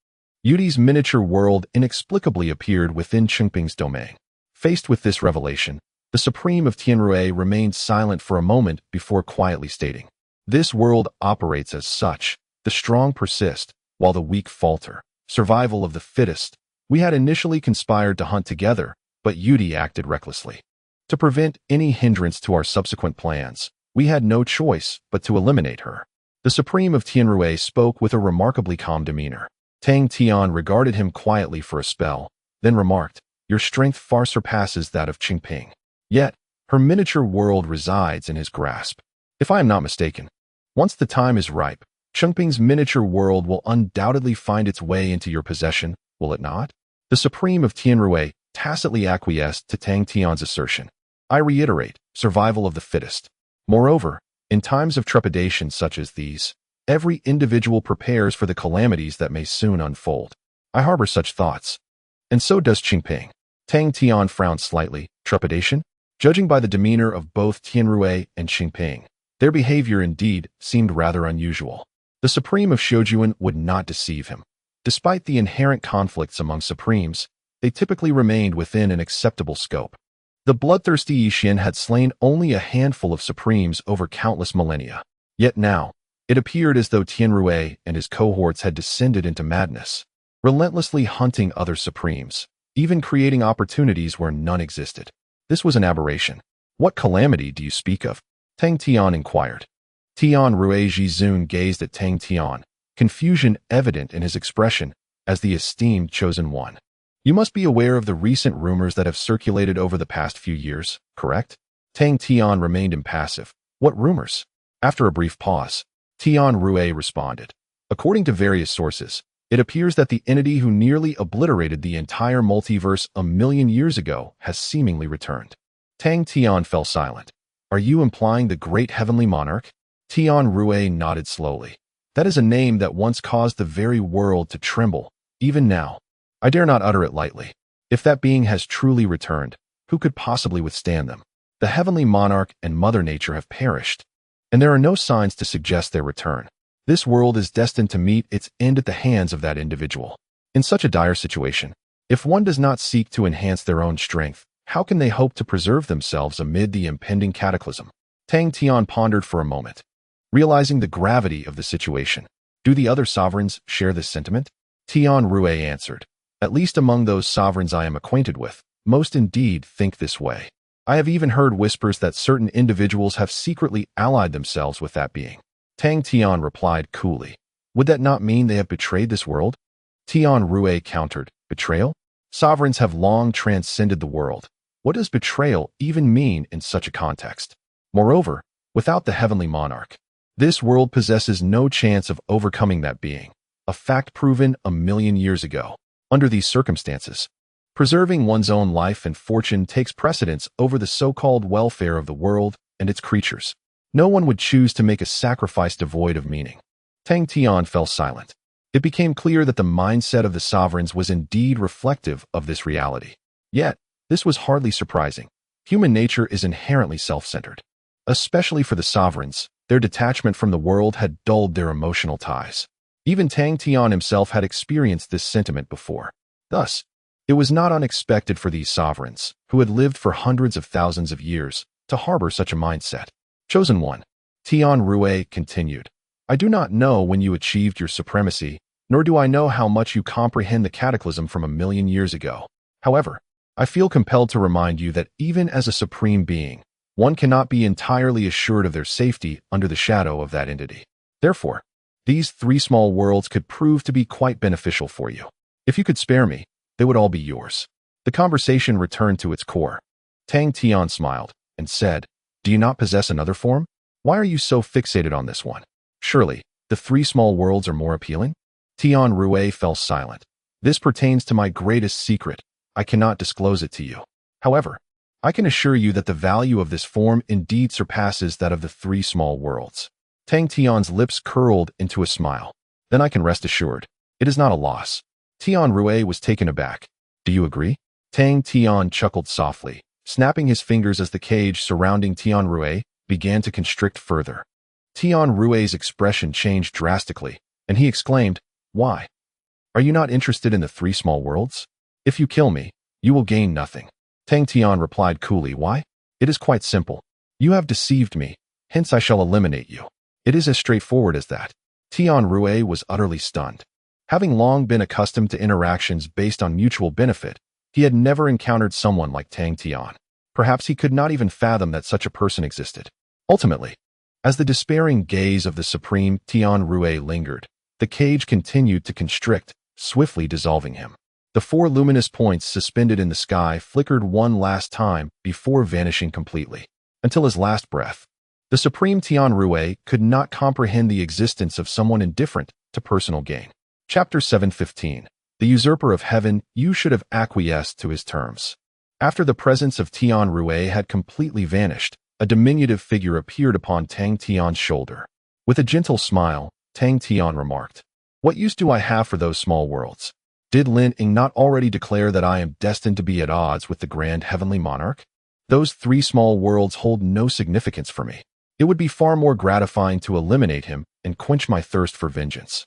Yudi's miniature world inexplicably appeared within Qingping's domain. Faced with this revelation, the Supreme of Tian Rue remained silent for a moment before quietly stating, "This world operates as such. The strong persist, while the weak falter. Survival of the fittest. We had initially conspired to hunt together, but Yudi acted recklessly. To prevent any hindrance to our subsequent plans, we had no choice but to eliminate her." The Supreme of Tian Rue spoke with a remarkably calm demeanor. Tang Tian regarded him quietly for a spell, then remarked, "Your strength far surpasses that of Qingping. Yet, her miniature world resides in his grasp. If I am not mistaken, once the time is ripe, Qingping's miniature world will undoubtedly find its way into your possession, will it not?" The Supreme of Tian Rue tacitly acquiesced to Tang Tian's assertion. "I reiterate, survival of the fittest. Moreover, in times of trepidation such as these, every individual prepares for the calamities that may soon unfold. I harbor such thoughts. And so does Qingping." Tang Tian frowned slightly. Trepidation? Judging by the demeanor of both Tian Rue and Qingping, their behavior indeed seemed rather unusual. The Supreme of Xiujuan would not deceive him. Despite the inherent conflicts among supremes, they typically remained within an acceptable scope. The bloodthirsty Yixin had slain only a handful of supremes over countless millennia. Yet now, it appeared as though Tianrui and his cohorts had descended into madness, relentlessly hunting other supremes, even creating opportunities where none existed. This was an aberration. What calamity do you speak of? Tang Tian inquired. Tianrui Jizun gazed at Tang Tian, confusion evident in his expression as the esteemed chosen one. You must be aware of the recent rumors that have circulated over the past few years, correct? Tang Tian remained impassive. What rumors? After a brief pause, Tianrui responded. According to various sources, it appears that the entity who nearly obliterated the entire multiverse a million years ago has seemingly returned. Tang Tian fell silent. Are you implying the great heavenly monarch? Tianrui nodded slowly. That is a name that once caused the very world to tremble. Even now, I dare not utter it lightly. If that being has truly returned, who could possibly withstand them? The heavenly monarch and Mother Nature have perished, and there are no signs to suggest their return. This world is destined to meet its end at the hands of that individual. In such a dire situation, if one does not seek to enhance their own strength, how can they hope to preserve themselves amid the impending cataclysm? Tang Tian pondered for a moment, realizing the gravity of the situation. Do the other sovereigns share this sentiment? Tianrui answered. At least among those sovereigns I am acquainted with, most indeed think this way. I have even heard whispers that certain individuals have secretly allied themselves with that being. Tang Tian replied coolly. Would that not mean they have betrayed this world? Tianrui countered. Betrayal? Sovereigns have long transcended the world. What does betrayal even mean in such a context? Moreover, without the heavenly monarch, this world possesses no chance of overcoming that being, a fact proven a million years ago. Under these circumstances, preserving one's own life and fortune takes precedence over the so-called welfare of the world and its creatures. No one would choose to make a sacrifice devoid of meaning. Tang Tian fell silent. It became clear that the mindset of the sovereigns was indeed reflective of this reality. Yet, this was hardly surprising. Human nature is inherently self-centered. Especially for the sovereigns, their detachment from the world had dulled their emotional ties. Even Tang Tian himself had experienced this sentiment before. Thus, it was not unexpected for these sovereigns, who had lived for hundreds of thousands of years, to harbor such a mindset. Chosen one, Tianrui continued. I do not know when you achieved your supremacy, nor do I know how much you comprehend the cataclysm from a million years ago. However, I feel compelled to remind you that even as a supreme being, one cannot be entirely assured of their safety under the shadow of that entity. Therefore, these three small worlds could prove to be quite beneficial for you. If you could spare me, they would all be yours. The conversation returned to its core. Tang Tian smiled and said, Do you not possess another form? Why are you so fixated on this one? Surely, the three small worlds are more appealing? Tianrui fell silent. This pertains to my greatest secret. I cannot disclose it to you. However, I can assure you that the value of this form indeed surpasses that of the three small worlds. Tang Tian's lips curled into a smile. Then I can rest assured. It is not a loss. Tianrui was taken aback. Do you agree? Tang Tian chuckled softly, snapping his fingers as the cage surrounding Tianrui began to constrict further. Tianrui's expression changed drastically, and he exclaimed, Why? Are you not interested in the three small worlds? If you kill me, you will gain nothing. Tang Tian replied coolly. Why? It is quite simple. You have deceived me, hence I shall eliminate you. It is as straightforward as that. Tianrui was utterly stunned. Having long been accustomed to interactions based on mutual benefit, he had never encountered someone like Tang Tian. Perhaps he could not even fathom that such a person existed. Ultimately, as the despairing gaze of the supreme Tianrui lingered, the cage continued to constrict, swiftly dissolving him. The four luminous points suspended in the sky flickered one last time before vanishing completely. Until his last breath, the supreme Tianrui could not comprehend the existence of someone indifferent to personal gain. Chapter 7:15. The usurper of heaven, you should have acquiesced to his terms. After the presence of Tianrui had completely vanished, a diminutive figure appeared upon Tang Tian's shoulder. With a gentle smile, Tang Tian remarked, What use do I have for those small worlds? Did Lin Ying not already declare that I am destined to be at odds with the grand heavenly monarch? Those three small worlds hold no significance for me. It would be far more gratifying to eliminate him and quench my thirst for vengeance.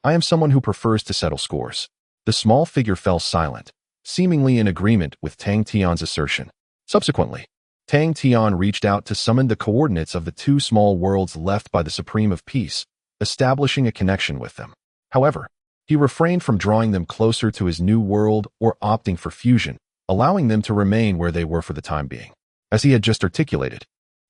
I am someone who prefers to settle scores. The small figure fell silent, seemingly in agreement with Tang Tian's assertion. Subsequently, Tang Tian reached out to summon the coordinates of the two small worlds left by the Supreme of Peace, establishing a connection with them. However, he refrained from drawing them closer to his new world or opting for fusion, allowing them to remain where they were for the time being. As he had just articulated,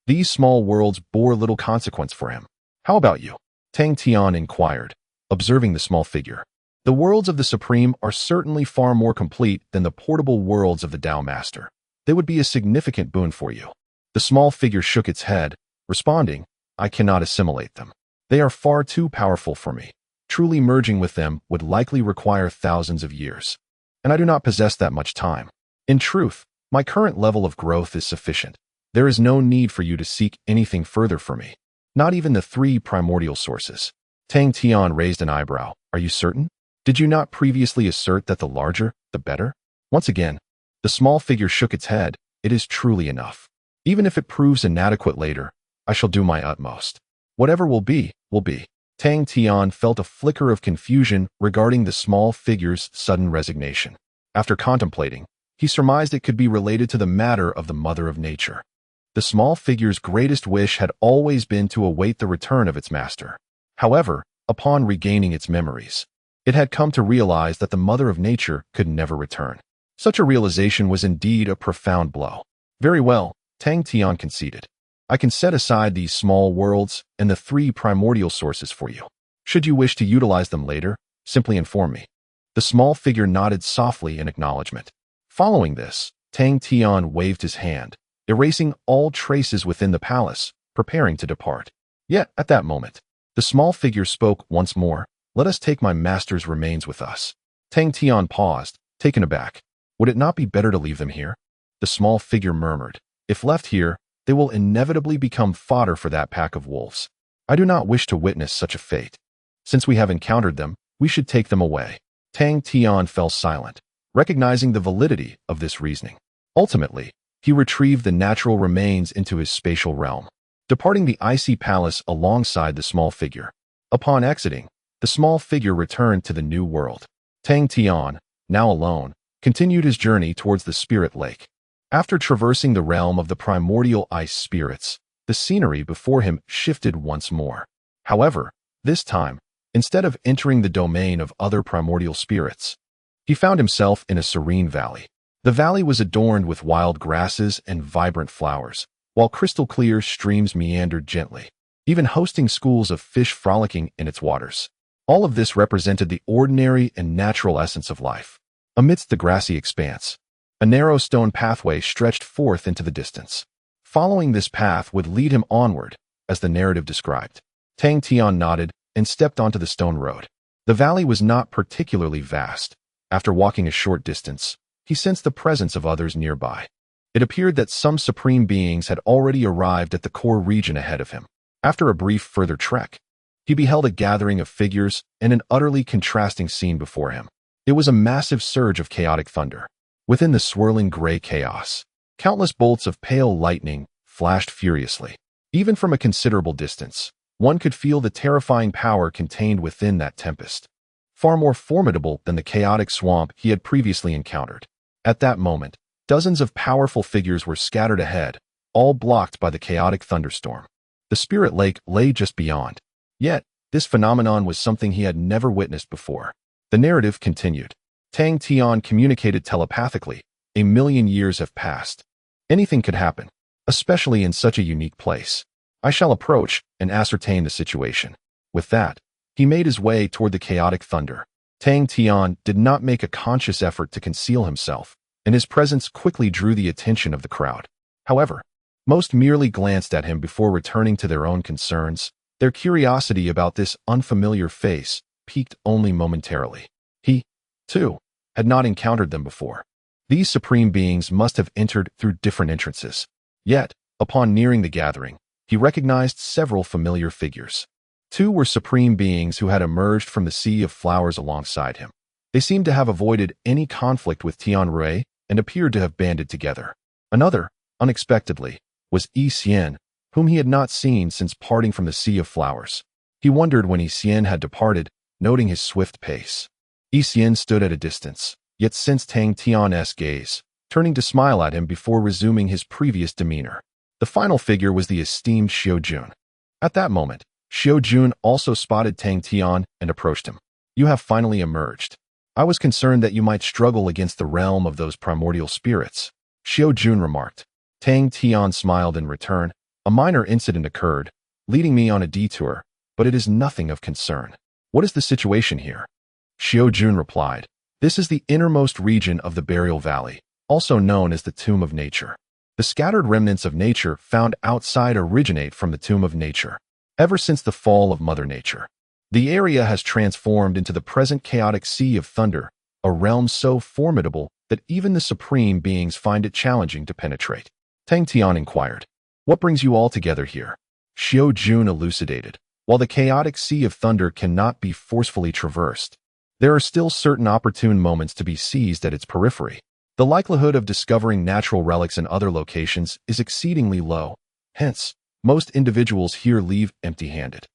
these small worlds bore little consequence for him. How about you? Tang Tian inquired, observing the small figure. The worlds of the Supreme are certainly far more complete than the portable worlds of the Tao Master. They would be a significant boon for you. The small figure shook its head, responding, I cannot assimilate them. They are far too powerful for me. Truly merging with them would likely require thousands of years. And I do not possess that much time. In truth, my current level of growth is sufficient. There is no need for you to seek anything further for me. Not even the three primordial sources. Tang Tian raised an eyebrow. Are you certain? Did you not previously assert that the larger, the better? Once again, the small figure shook its head. It is truly enough. Even if it proves inadequate later, I shall do my utmost. Whatever will be, will be. Tang Tian felt a flicker of confusion regarding the small figure's sudden resignation. After contemplating, he surmised it could be related to the matter of the Mother of Nature. The small figure's greatest wish had always been to await the return of its master. However, upon regaining its memories, it had come to realize that the Mother of Nature could never return. Such a realization was indeed a profound blow. Very well, Tang Tian conceded. I can set aside these small worlds and the three primordial sources for you. Should you wish to utilize them later, simply inform me. The small figure nodded softly in acknowledgement. Following this, Tang Tian waved his hand, erasing all traces within the palace, preparing to depart. Yet, at that moment, the small figure spoke once more. Let us take my master's remains with us. Tang Tian paused, taken aback. Would it not be better to leave them here? The small figure murmured. If left here, they will inevitably become fodder for that pack of wolves. I do not wish to witness such a fate. Since we have encountered them, we should take them away. Tang Tian fell silent, recognizing the validity of this reasoning. Ultimately, he retrieved the natural remains into his spatial realm, departing the icy palace alongside the small figure. Upon exiting, the small figure returned to the new world. Tang Tian, now alone, continued his journey towards the spirit lake. After traversing the realm of the primordial ice spirits, the scenery before him shifted once more. However, this time, instead of entering the domain of other primordial spirits, he found himself in a serene valley. The valley was adorned with wild grasses and vibrant flowers, while crystal-clear streams meandered gently, even hosting schools of fish frolicking in its waters. All of this represented the ordinary and natural essence of life. Amidst the grassy expanse, a narrow stone pathway stretched forth into the distance. Following this path would lead him onward, as the narrative described. Tang Tian nodded and stepped onto the stone road. The valley was not particularly vast. After walking a short distance, he sensed the presence of others nearby. It appeared that some supreme beings had already arrived at the core region ahead of him. After a brief further trek, he beheld a gathering of figures and an utterly contrasting scene before him. It was a massive surge of chaotic thunder. Within the swirling gray chaos, countless bolts of pale lightning flashed furiously. Even from a considerable distance, one could feel the terrifying power contained within that tempest, far more formidable than the chaotic swamp he had previously encountered. At that moment, dozens of powerful figures were scattered ahead, all blocked by the chaotic thunderstorm. The spirit lake lay just beyond. Yet, this phenomenon was something he had never witnessed before. The narrative continued. Tang Tian communicated telepathically. 1,000,000 years have passed. Anything could happen, especially in such a unique place. I shall approach and ascertain the situation. With that, he made his way toward the chaotic thunder. Tang Tian did not make a conscious effort to conceal himself, and his presence quickly drew the attention of the crowd. However, most merely glanced at him before returning to their own concerns. Their curiosity about this unfamiliar face piqued only momentarily. He, too, had not encountered them before. These supreme beings must have entered through different entrances. Yet, upon nearing the gathering, he recognized several familiar figures. Two were supreme beings who had emerged from the sea of flowers alongside him. They seemed to have avoided any conflict with Tianrui and appeared to have banded together. Another, unexpectedly, was Yi Xian, whom he had not seen since parting from the Sea of Flowers. He wondered when Yi Xian had departed, noting his swift pace. Xian stood at a distance, yet sensed Tang Tian's gaze, turning to smile at him before resuming his previous demeanor. The final figure was the esteemed Xiao Jun. At that moment, Xiao Jun also spotted Tang Tian and approached him. You have finally emerged. I was concerned that you might struggle against the realm of those primordial spirits, Xiao Jun remarked. Tang Tian smiled in return. A minor incident occurred, leading me on a detour, but it is nothing of concern. What is the situation here? Xiao Jun replied. This is the innermost region of the Burial Valley, also known as the Tomb of Nature. The scattered remnants of nature found outside originate from the Tomb of Nature. Ever since the fall of Mother Nature, the area has transformed into the present chaotic Sea of Thunder, a realm so formidable that even the supreme beings find it challenging to penetrate. Tang Tian inquired. What brings you all together here? Xiao Jun elucidated. While the chaotic Sea of Thunder cannot be forcefully traversed, there are still certain opportune moments to be seized at its periphery. The likelihood of discovering natural relics in other locations is exceedingly low. Hence, most individuals here leave empty-handed.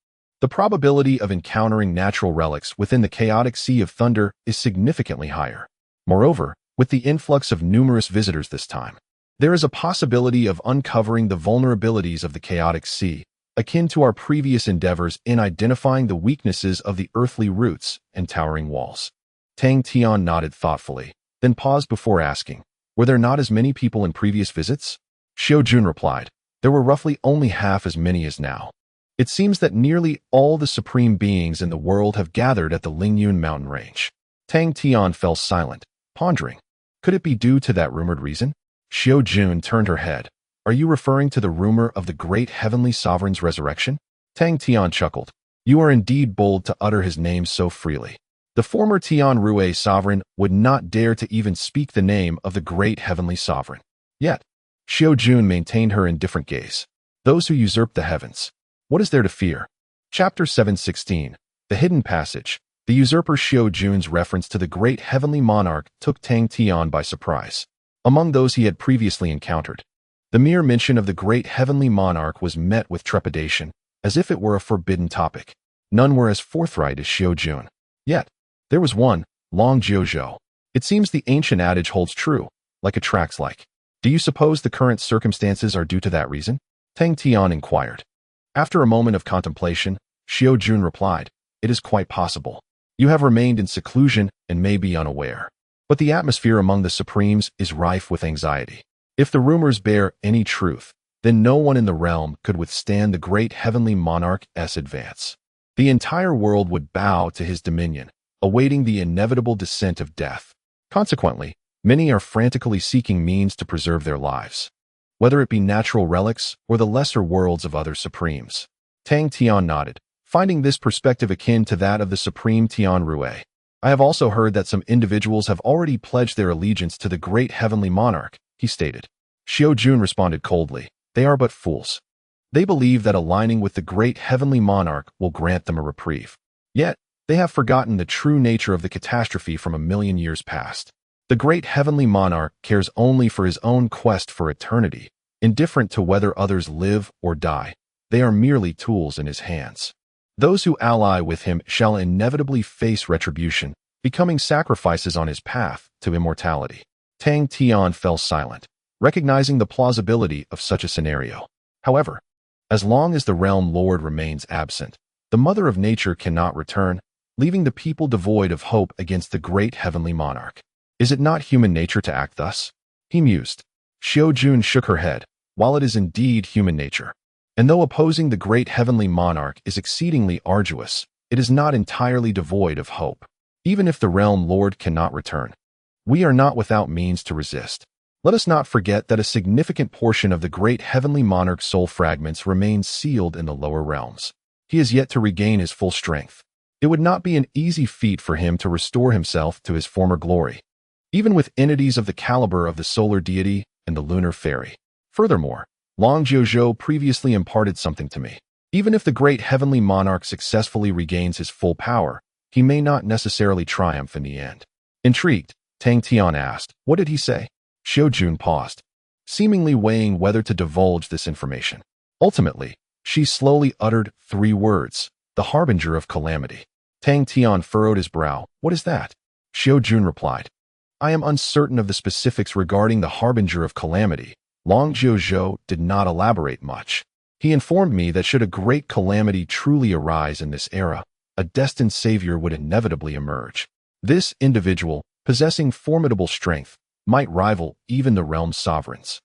The probability of encountering natural relics within the chaotic Sea of Thunder is significantly higher. Moreover, with the influx of numerous visitors this time, there is a possibility of uncovering the vulnerabilities of the chaotic sea, akin to our previous endeavors in identifying the weaknesses of the earthly roots and towering walls. Tang Tian nodded thoughtfully, then paused before asking, were there not as many people in previous visits? Xiao Jun replied, there were roughly only half as many as now. It seems that nearly all the supreme beings in the world have gathered at the Lingyun mountain range. Tang Tian fell silent, pondering. Could it be due to that rumored reason? Xiao Jun turned her head. Are you referring to the rumor of the great heavenly sovereign's resurrection? Tang Tian chuckled. You are indeed bold to utter his name so freely. The former Tian Rui sovereign would not dare to even speak the name of the great heavenly sovereign. Yet, Xiao Jun maintained her indifferent gaze. Those who usurp the heavens. What is there to fear? Chapter 716. The Hidden Passage. The usurper Xiao Jun's reference to the great heavenly monarch took Tang Tian by surprise. Among those he had previously encountered, the mere mention of the great heavenly monarch was met with trepidation, as if it were a forbidden topic. None were as forthright as Xiao Jun. Yet, there was one, Long Jiuzhou. It seems the ancient adage holds true, like attracts like. Do you suppose the current circumstances are due to that reason? Tang Tian inquired. After a moment of contemplation, Xiao Jun replied, it is quite possible. You have remained in seclusion and may be unaware. But the atmosphere among the Supremes is rife with anxiety. If the rumors bear any truth, then no one in the realm could withstand the great heavenly monarch's advance. The entire world would bow to his dominion, awaiting the inevitable descent of death. Consequently, many are frantically seeking means to preserve their lives, whether it be natural relics or the lesser worlds of other Supremes. Tang Tian nodded, finding this perspective akin to that of the Supreme Tian Rui. I have also heard that some individuals have already pledged their allegiance to the great heavenly monarch, he stated. Xiao Jun responded coldly, they are but fools. They believe that aligning with the great heavenly monarch will grant them a reprieve. Yet, they have forgotten the true nature of the catastrophe from 1,000,000 years past. The great heavenly monarch cares only for his own quest for eternity, indifferent to whether others live or die. They are merely tools in his hands. Those who ally with him shall inevitably face retribution, becoming sacrifices on his path to immortality. Tang Tian fell silent, recognizing the plausibility of such a scenario. However, as long as the realm lord remains absent, the mother of nature cannot return, leaving the people devoid of hope against the great heavenly monarch. Is it not human nature to act thus? He mused. Xiao Jun shook her head. While it is indeed human nature, and though opposing the great heavenly monarch is exceedingly arduous, it is not entirely devoid of hope. Even if the realm lord cannot return, we are not without means to resist. Let us not forget that a significant portion of the great heavenly monarch's soul fragments remains sealed in the lower realms. He is yet to regain his full strength. It would not be an easy feat for him to restore himself to his former glory, even with entities of the caliber of the solar deity and the lunar fairy. Furthermore, Long Jiuzhou previously imparted something to me. Even if the great heavenly monarch successfully regains his full power, he may not necessarily triumph in the end. Intrigued, Tang Tian asked, what did he say? Xiao Jun paused, seemingly weighing whether to divulge this information. Ultimately, she slowly uttered 3 words, the harbinger of calamity. Tang Tian furrowed his brow. What is that? Xiao Jun replied. I am uncertain of the specifics regarding the harbinger of calamity. Long Jiuzhou did not elaborate much. He informed me that should a great calamity truly arise in this era, a destined savior would inevitably emerge. This individual, possessing formidable strength, might rival even the realm's sovereigns,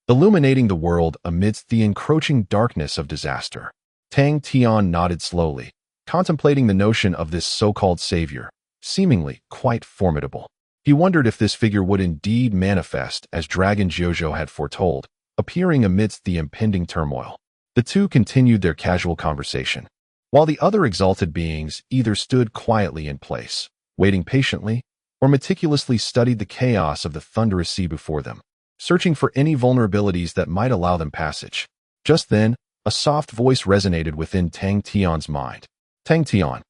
illuminating the world amidst the encroaching darkness of disaster. Tang Tian nodded slowly, contemplating the notion of this so-called savior, seemingly quite formidable. He wondered if this figure would indeed manifest as Dragon Jiuzhou had foretold, appearing amidst the impending turmoil. The two continued their casual conversation, while the other exalted beings either stood quietly in place, waiting patiently, or meticulously studied the chaos of the thunderous sea before them, searching for any vulnerabilities that might allow them passage. Just then, a soft voice resonated within Tang Tian's mind. Tang Tian,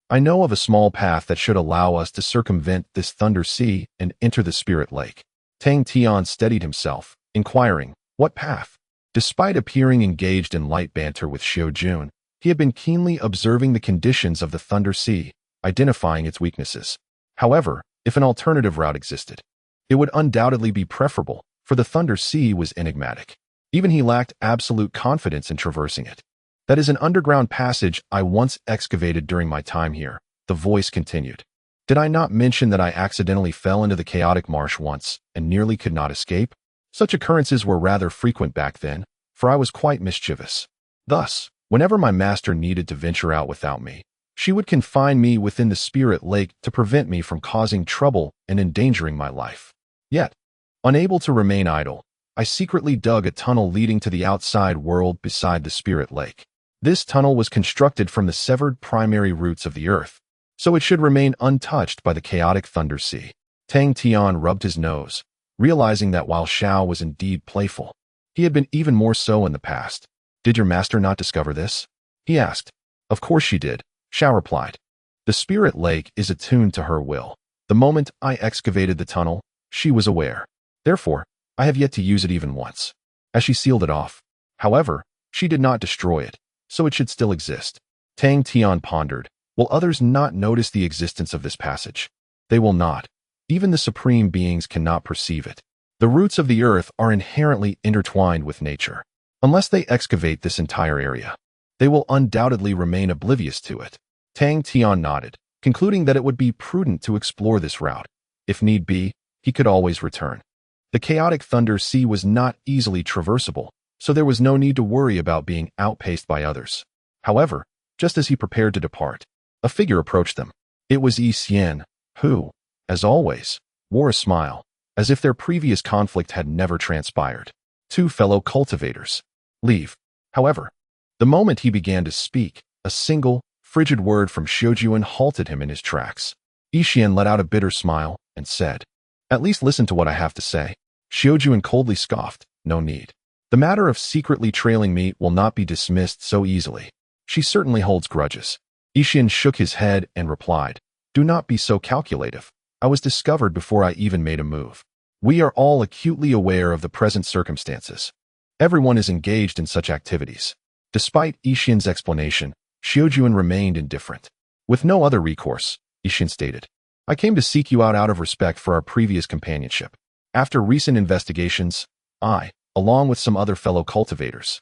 I know of a small path that should allow us to circumvent this thunder sea and enter the spirit lake. Tang Tian steadied himself, inquiring, what path? Despite appearing engaged in light banter with Xiao Jun, he had been keenly observing the conditions of the thunder sea, identifying its weaknesses. However, if an alternative route existed, it would undoubtedly be preferable, for the thunder sea was enigmatic. Even he lacked absolute confidence in traversing it. That is an underground passage I once excavated during my time here, the voice continued. Did I not mention that I accidentally fell into the chaotic marsh once and nearly could not escape? Such occurrences were rather frequent back then, for I was quite mischievous. Thus, whenever my master needed to venture out without me, she would confine me within the spirit lake to prevent me from causing trouble and endangering my life. Yet, unable to remain idle, I secretly dug a tunnel leading to the outside world beside the spirit lake. This tunnel was constructed from the severed primary roots of the earth, so it should remain untouched by the chaotic thunder sea. Tang Tian rubbed his nose, realizing that while Xiao was indeed playful, he had been even more so in the past. Did your master not discover this? He asked. Of course she did, Xiao replied. The spirit lake is attuned to her will. The moment I excavated the tunnel, she was aware. Therefore, I have yet to use it even once, as she sealed it off. However, she did not destroy it, so it should still exist. Tang Tian pondered. Will others not notice the existence of this passage? They will not. Even the supreme beings cannot perceive it. The roots of the earth are inherently intertwined with nature. Unless they excavate this entire area, they will undoubtedly remain oblivious to it. Tang Tian nodded, concluding that it would be prudent to explore this route. If need be, he could always return. The chaotic thunder sea was not easily traversable, so there was no need to worry about being outpaced by others. However, just as he prepared to depart, a figure approached them. It was Yi Xian, who, as always, wore a smile, as if their previous conflict had never transpired. Two fellow cultivators. Leave. However, the moment he began to speak, a single, frigid word from Xiaojuan halted him in his tracks. Yi Xian let out a bitter smile and said, At least listen to what I have to say. Xiaojuan coldly scoffed, No need. The matter of secretly trailing me will not be dismissed so easily. She certainly holds grudges. Yi Xian shook his head and replied, Do not be so calculative. I was discovered before I even made a move. We are all acutely aware of the present circumstances. Everyone is engaged in such activities. Despite Yi Xian's explanation, Xiaojuan remained indifferent. With no other recourse, Yi Xian stated, I came to seek you out of respect for our previous companionship. After recent investigations, I, along with some other fellow cultivators,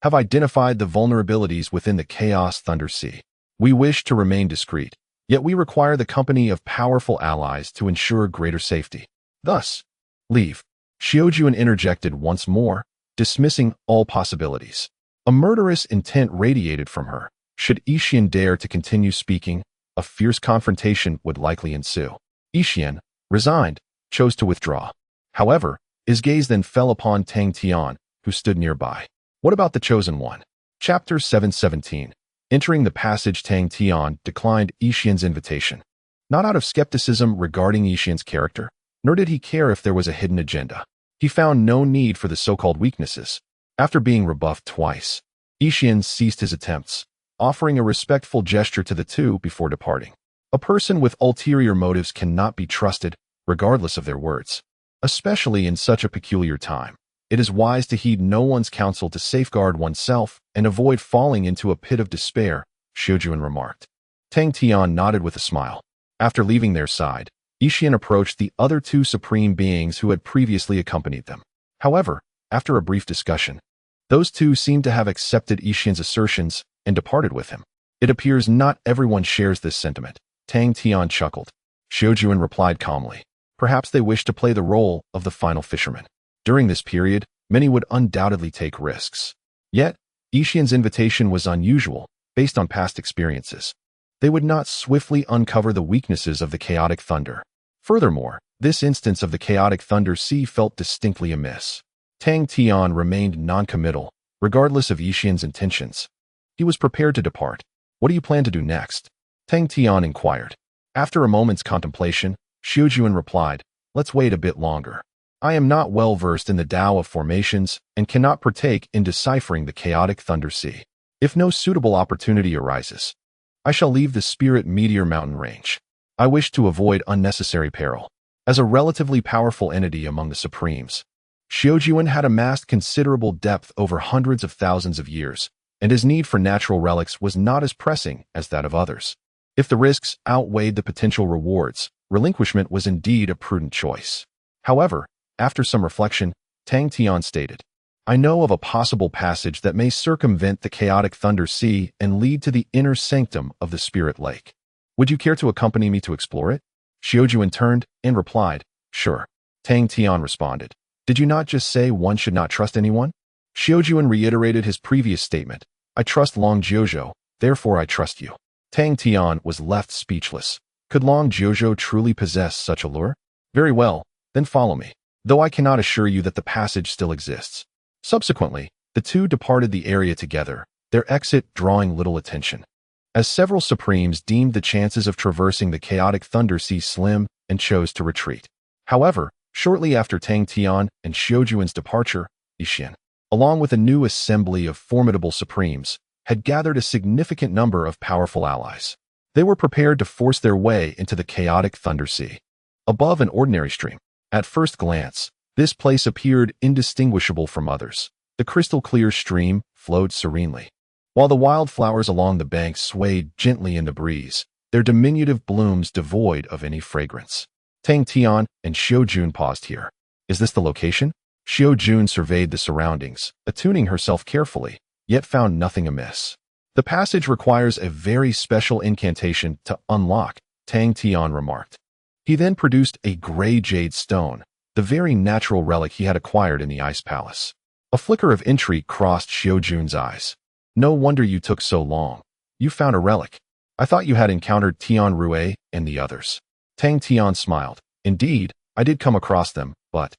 have identified the vulnerabilities within the Chaos Thunder Sea. We wish to remain discreet, yet we require the company of powerful allies to ensure greater safety. Thus, leave. Xiaojuan interjected once more, dismissing all possibilities. A murderous intent radiated from her. Should Yi Xian dare to continue speaking, a fierce confrontation would likely ensue. Yi Xian, resigned, chose to withdraw. However, his gaze then fell upon Tang Tian, who stood nearby. What about the Chosen One? Chapter 717. Entering the passage, Tang Tian declined Yi Xian's invitation. Not out of skepticism regarding Yi Xian's character, nor did he care if there was a hidden agenda. He found no need for the so-called weaknesses. After being rebuffed twice, Yi Xian ceased his attempts, offering a respectful gesture to the two before departing. A person with ulterior motives cannot be trusted, regardless of their words. Especially in such a peculiar time, it is wise to heed no one's counsel to safeguard oneself and avoid falling into a pit of despair, Xiaojuan remarked. Tang Tian nodded with a smile. After leaving their side, Yixian approached the other two supreme beings who had previously accompanied them. However, after a brief discussion, those two seemed to have accepted Yixian's assertions and departed with him. It appears not everyone shares this sentiment. Tang Tian chuckled. Xiaojuan replied calmly. Perhaps they wish to play the role of the final fisherman. During this period, many would undoubtedly take risks. Yet, Yixian's invitation was unusual, based on past experiences. They would not swiftly uncover the weaknesses of the chaotic thunder. Furthermore, this instance of the chaotic thunder sea felt distinctly amiss. Tang Tian remained non-committal, regardless of Yixian's intentions. He was prepared to depart. What do you plan to do next? Tang Tian inquired. After a moment's contemplation, Xiaojuan replied, let's wait a bit longer. I am not well versed in the Tao of formations and cannot partake in deciphering the chaotic thunder sea. If no suitable opportunity arises, I shall leave the Spirit Meteor Mountain range. I wish to avoid unnecessary peril. As a relatively powerful entity among the Supremes, Xiaojuan had amassed considerable depth over hundreds of thousands of years, and his need for natural relics was not as pressing as that of others. If the risks outweighed the potential rewards, relinquishment was indeed a prudent choice. However, after some reflection, Tang Tian stated, I know of a possible passage that may circumvent the chaotic thunder sea and lead to the inner sanctum of the Spirit Lake. Would you care to accompany me to explore it? Xiaojuan turned and replied, sure. Tang Tian responded, did you not just say one should not trust anyone? Xiaojuan reiterated his previous statement, I trust Long Jiuzhou, therefore I trust you. Tang Tian was left speechless. Could Long Jiuzhou truly possess such allure? Very well, then follow me, though I cannot assure you that the passage still exists. Subsequently, the two departed the area together, their exit drawing little attention, as several Supremes deemed the chances of traversing the chaotic thunder sea slim and chose to retreat. However, shortly after Tang Tian and Xiaojuan's departure, Yixian, along with a new assembly of formidable Supremes, had gathered a significant number of powerful allies. They were prepared to force their way into the chaotic thunder sea. Above an ordinary stream, at first glance, this place appeared indistinguishable from others. The crystal-clear stream flowed serenely, while the wildflowers along the banks swayed gently in the breeze, their diminutive blooms devoid of any fragrance. Tang Tian and Xiaojun paused here. Is this the location? Xiaojun surveyed the surroundings, attuning herself carefully, yet found nothing amiss. The passage requires a very special incantation to unlock, Tang Tian remarked. He then produced a gray jade stone, the very natural relic he had acquired in the Ice Palace. A flicker of intrigue crossed Xiaojun's eyes. No wonder you took so long. You found a relic. I thought you had encountered Tian Rue and the others. Tang Tian smiled. Indeed, I did come across them, but...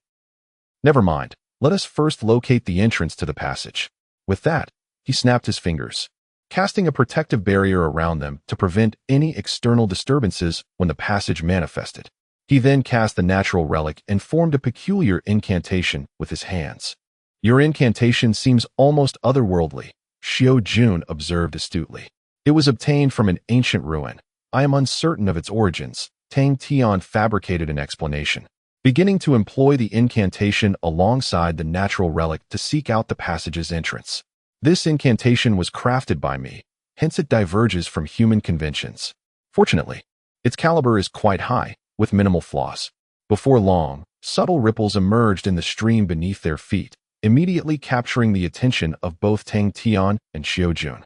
Never mind. Let us first locate the entrance to the passage. With that, he snapped his fingers, casting a protective barrier around them to prevent any external disturbances when the passage manifested. He then cast the natural relic and formed a peculiar incantation with his hands. Your incantation seems almost otherworldly, Xiaojun observed astutely. It was obtained from an ancient ruin. I am uncertain of its origins. Tang Tian fabricated an explanation, beginning to employ the incantation alongside the natural relic to seek out the passage's entrance. This incantation was crafted by me, hence it diverges from human conventions. Fortunately, its caliber is quite high, with minimal flaws. Before long, subtle ripples emerged in the stream beneath their feet, immediately capturing the attention of both Tang Tian and Xiaojun.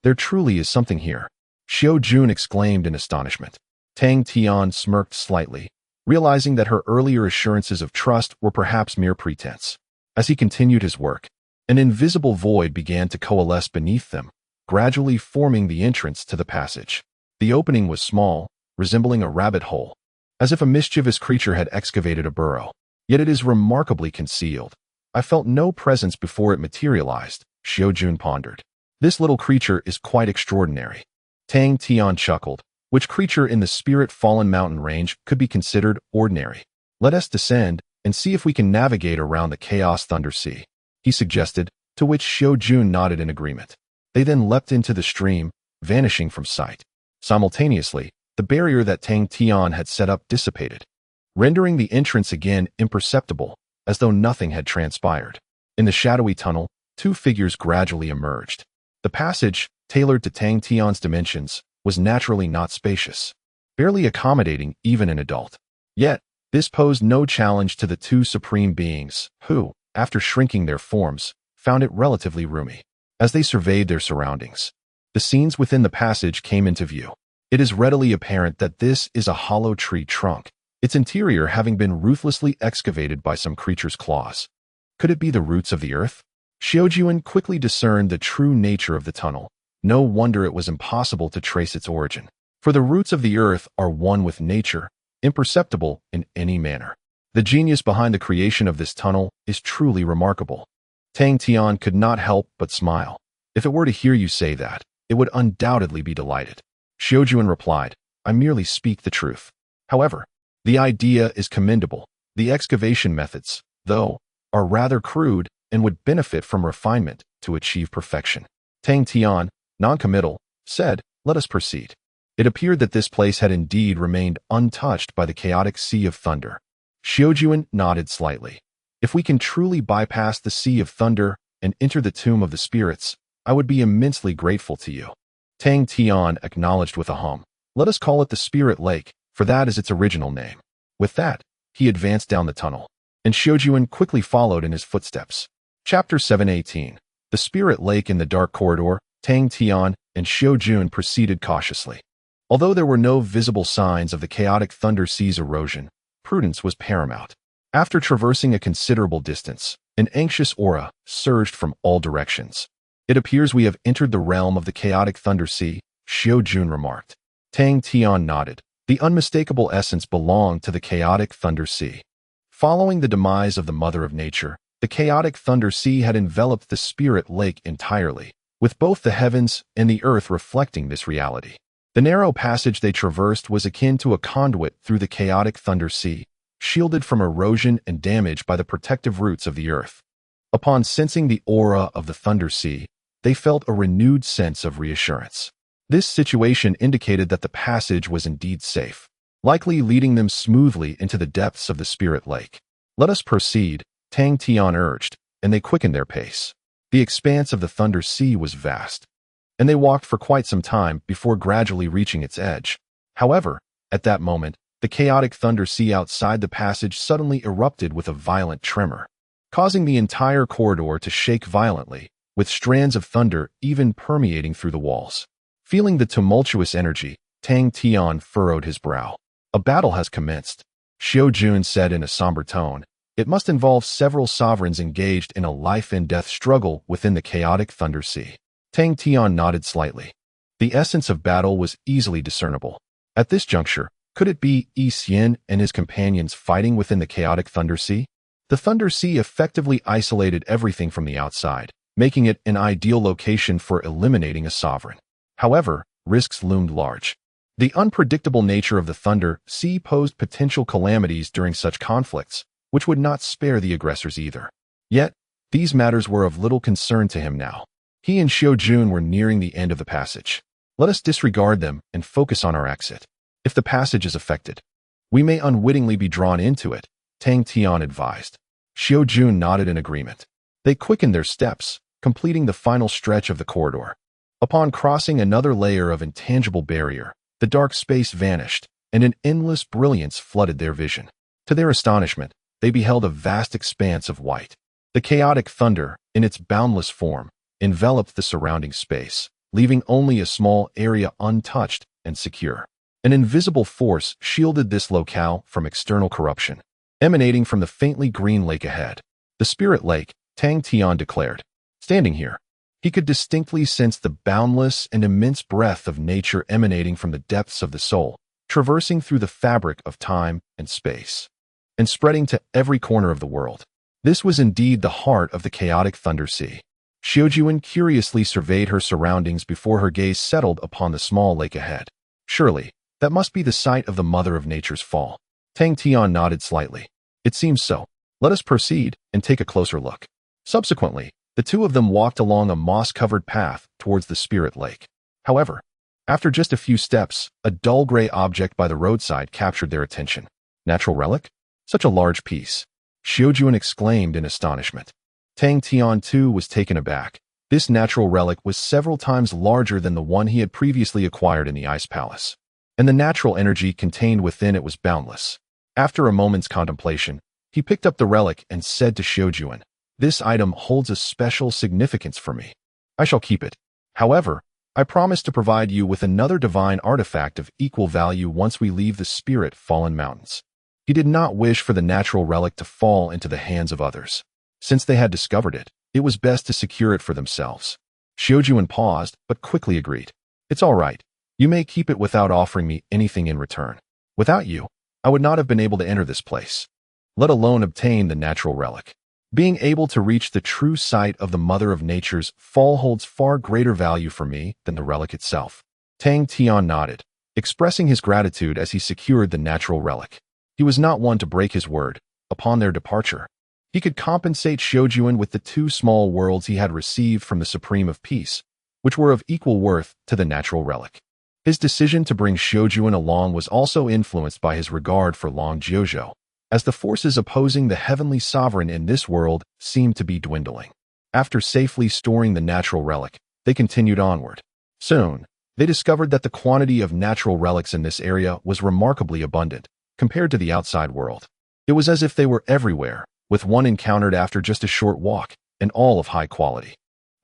There truly is something here, Xiaojun exclaimed in astonishment. Tang Tian smirked slightly, realizing that her earlier assurances of trust were perhaps mere pretense. As he continued his work, an invisible void began to coalesce beneath them, gradually forming the entrance to the passage. The opening was small, resembling a rabbit hole, as if a mischievous creature had excavated a burrow. Yet it is remarkably concealed. I felt no presence before it materialized, Xiaojun pondered. This little creature is quite extraordinary. Tang Tian chuckled. Which creature in the Spirit Fallen Mountain range could be considered ordinary? Let us descend and see if we can navigate around the Chaos Thunder Sea, he suggested, to which Xiaojun nodded in agreement. They then leapt into the stream, vanishing from sight. Simultaneously, the barrier that Tang Tian had set up dissipated, rendering the entrance again imperceptible, as though nothing had transpired. In the shadowy tunnel, two figures gradually emerged. The passage, tailored to Tang Tian's dimensions, was naturally not spacious, barely accommodating even an adult. Yet, this posed no challenge to the two supreme beings, who, after shrinking their forms, found it relatively roomy. As they surveyed their surroundings, the scenes within the passage came into view. It is readily apparent that this is a hollow tree trunk, its interior having been ruthlessly excavated by some creature's claws. Could it be the roots of the earth? Xiaojuan quickly discerned the true nature of the tunnel. No wonder it was impossible to trace its origin, for the roots of the earth are one with nature, imperceptible in any manner. The genius behind the creation of this tunnel is truly remarkable. Tang Tian could not help but smile. If it were to hear you say that, it would undoubtedly be delighted. Xiaojuan replied, I merely speak the truth. However, the idea is commendable. The excavation methods, though, are rather crude and would benefit from refinement to achieve perfection. Tang Tian, non-committal, said, let us proceed. It appeared that this place had indeed remained untouched by the chaotic sea of thunder. Xiaojuan nodded slightly. If we can truly bypass the sea of thunder and enter the tomb of the spirits, I would be immensely grateful to you. Tang Tian acknowledged with a hum. Let us call it the Spirit Lake, for that is its original name. With that, he advanced down the tunnel, and Xiaojuan quickly followed in his footsteps. Chapter 718. The Spirit Lake in the dark corridor. Tang Tian and Xiaojuan proceeded cautiously. Although there were no visible signs of the chaotic thunder sea's erosion, prudence was paramount. After traversing a considerable distance, an anxious aura surged from all directions. It appears we have entered the realm of the chaotic thunder sea, Xiaojuan remarked. Tang Tian nodded. The unmistakable essence belonged to the chaotic thunder sea. Following the demise of the Mother of Nature, the chaotic thunder sea had enveloped the Spirit Lake entirely, with both the heavens and the earth reflecting this reality. The narrow passage they traversed was akin to a conduit through the chaotic thunder sea, shielded from erosion and damage by the protective roots of the earth. Upon sensing the aura of the thunder sea, they felt a renewed sense of reassurance. This situation indicated that the passage was indeed safe, likely leading them smoothly into the depths of the Spirit Lake. Let us proceed, Tang Tian urged, and they quickened their pace. The expanse of the thunder sea was vast, and they walked for quite some time before gradually reaching its edge. However, at that moment, the chaotic thunder sea outside the passage suddenly erupted with a violent tremor, causing the entire corridor to shake violently, with strands of thunder even permeating through the walls. Feeling the tumultuous energy, Tang Tian furrowed his brow. A battle has commenced, Xiaojuan said in a somber tone. It must involve several sovereigns engaged in a life-and-death struggle within the chaotic thunder sea. Tang Tian nodded slightly. The essence of battle was easily discernible. At this juncture, could it be Yi Xian and his companions fighting within the chaotic thunder sea? The thunder sea effectively isolated everything from the outside, making it an ideal location for eliminating a sovereign. However, risks loomed large. The unpredictable nature of the thunder sea posed potential calamities during such conflicts, which would not spare the aggressors either. Yet, these matters were of little concern to him now. He and Xiaojuan were nearing the end of the passage. Let us disregard them and focus on our exit. If the passage is affected, we may unwittingly be drawn into it, Tang Tian advised. Xiaojuan nodded in agreement. They quickened their steps, completing the final stretch of the corridor. Upon crossing another layer of intangible barrier, the dark space vanished, and an endless brilliance flooded their vision. To their astonishment, they beheld a vast expanse of white. The chaotic thunder, in its boundless form, enveloped the surrounding space, leaving only a small area untouched and secure. An invisible force shielded this locale from external corruption, emanating from the faintly green lake ahead. The Spirit Lake, Tang Tian declared. Standing here, he could distinctly sense the boundless and immense breath of nature emanating from the depths of the soul, traversing through the fabric of time and space, and spreading to every corner of the world. This was indeed the heart of the chaotic thunder sea. Xiaojuan curiously surveyed her surroundings before her gaze settled upon the small lake ahead. Surely, that must be the site of the Mother of Nature's fall. Tang Tian nodded slightly. It seems so. Let us proceed and take a closer look. Subsequently, the two of them walked along a moss-covered path towards the Spirit Lake. However, after just a few steps, a dull gray object by the roadside captured their attention. Natural relic? Such a large piece. Xiaojuan exclaimed in astonishment. Tang Tian too was taken aback. This natural relic was several times larger than the one he had previously acquired in the Ice Palace, and the natural energy contained within it was boundless. After a moment's contemplation, he picked up the relic and said to Xiaojuan, "This item holds a special significance for me. I shall keep it. However, I promise to provide you with another divine artifact of equal value once we leave the spirit-fallen mountains." He did not wish for the natural relic to fall into the hands of others. Since they had discovered it, it was best to secure it for themselves. Xiaojuan paused, but quickly agreed. "It's all right. You may keep it without offering me anything in return. Without you, I would not have been able to enter this place, let alone obtain the natural relic. Being able to reach the true site of the Mother of Nature's fall holds far greater value for me than the relic itself." Tang Tian nodded, expressing his gratitude as he secured the natural relic. He was not one to break his word. Upon their departure, he could compensate Xiaojuan with the 2 small worlds he had received from the Supreme of Peace, which were of equal worth to the natural relic. His decision to bring Xiaojuan along was also influenced by his regard for Long Jiuzhou, as the forces opposing the heavenly sovereign in this world seemed to be dwindling. After safely storing the natural relic, they continued onward. Soon, they discovered that the quantity of natural relics in this area was remarkably abundant compared to the outside world. It was as if they were everywhere, with one encountered after just a short walk, and all of high quality.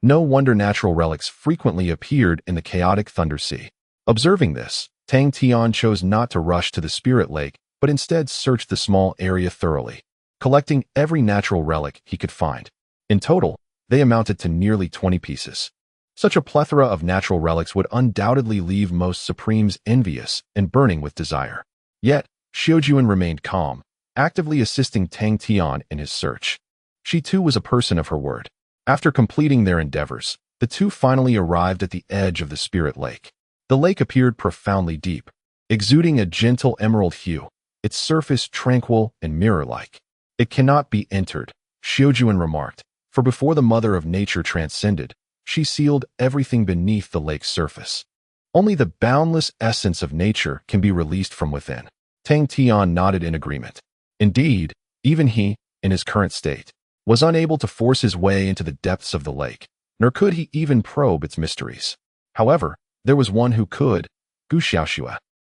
No wonder natural relics frequently appeared in the chaotic Thunder Sea. Observing this, Tang Tian chose not to rush to the Spirit Lake, but instead searched the small area thoroughly, collecting every natural relic he could find. In total, they amounted to nearly 20 pieces. Such a plethora of natural relics would undoubtedly leave most Supremes envious and burning with desire. Yet, Xiaojuan remained calm, actively assisting Tang Tian in his search. She too was a person of her word. After completing their endeavors, the two finally arrived at the edge of the Spirit Lake. The lake appeared profoundly deep, exuding a gentle emerald hue, its surface tranquil and mirror-like. "It cannot be entered," Xiaojuan remarked, "for before the Mother of Nature transcended, she sealed everything beneath the lake's surface. Only the boundless essence of nature can be released from within." Tang Tian nodded in agreement. Indeed, even he, in his current state, was unable to force his way into the depths of the lake, nor could he even probe its mysteries. However, there was one who could, Gu Xiaoxue.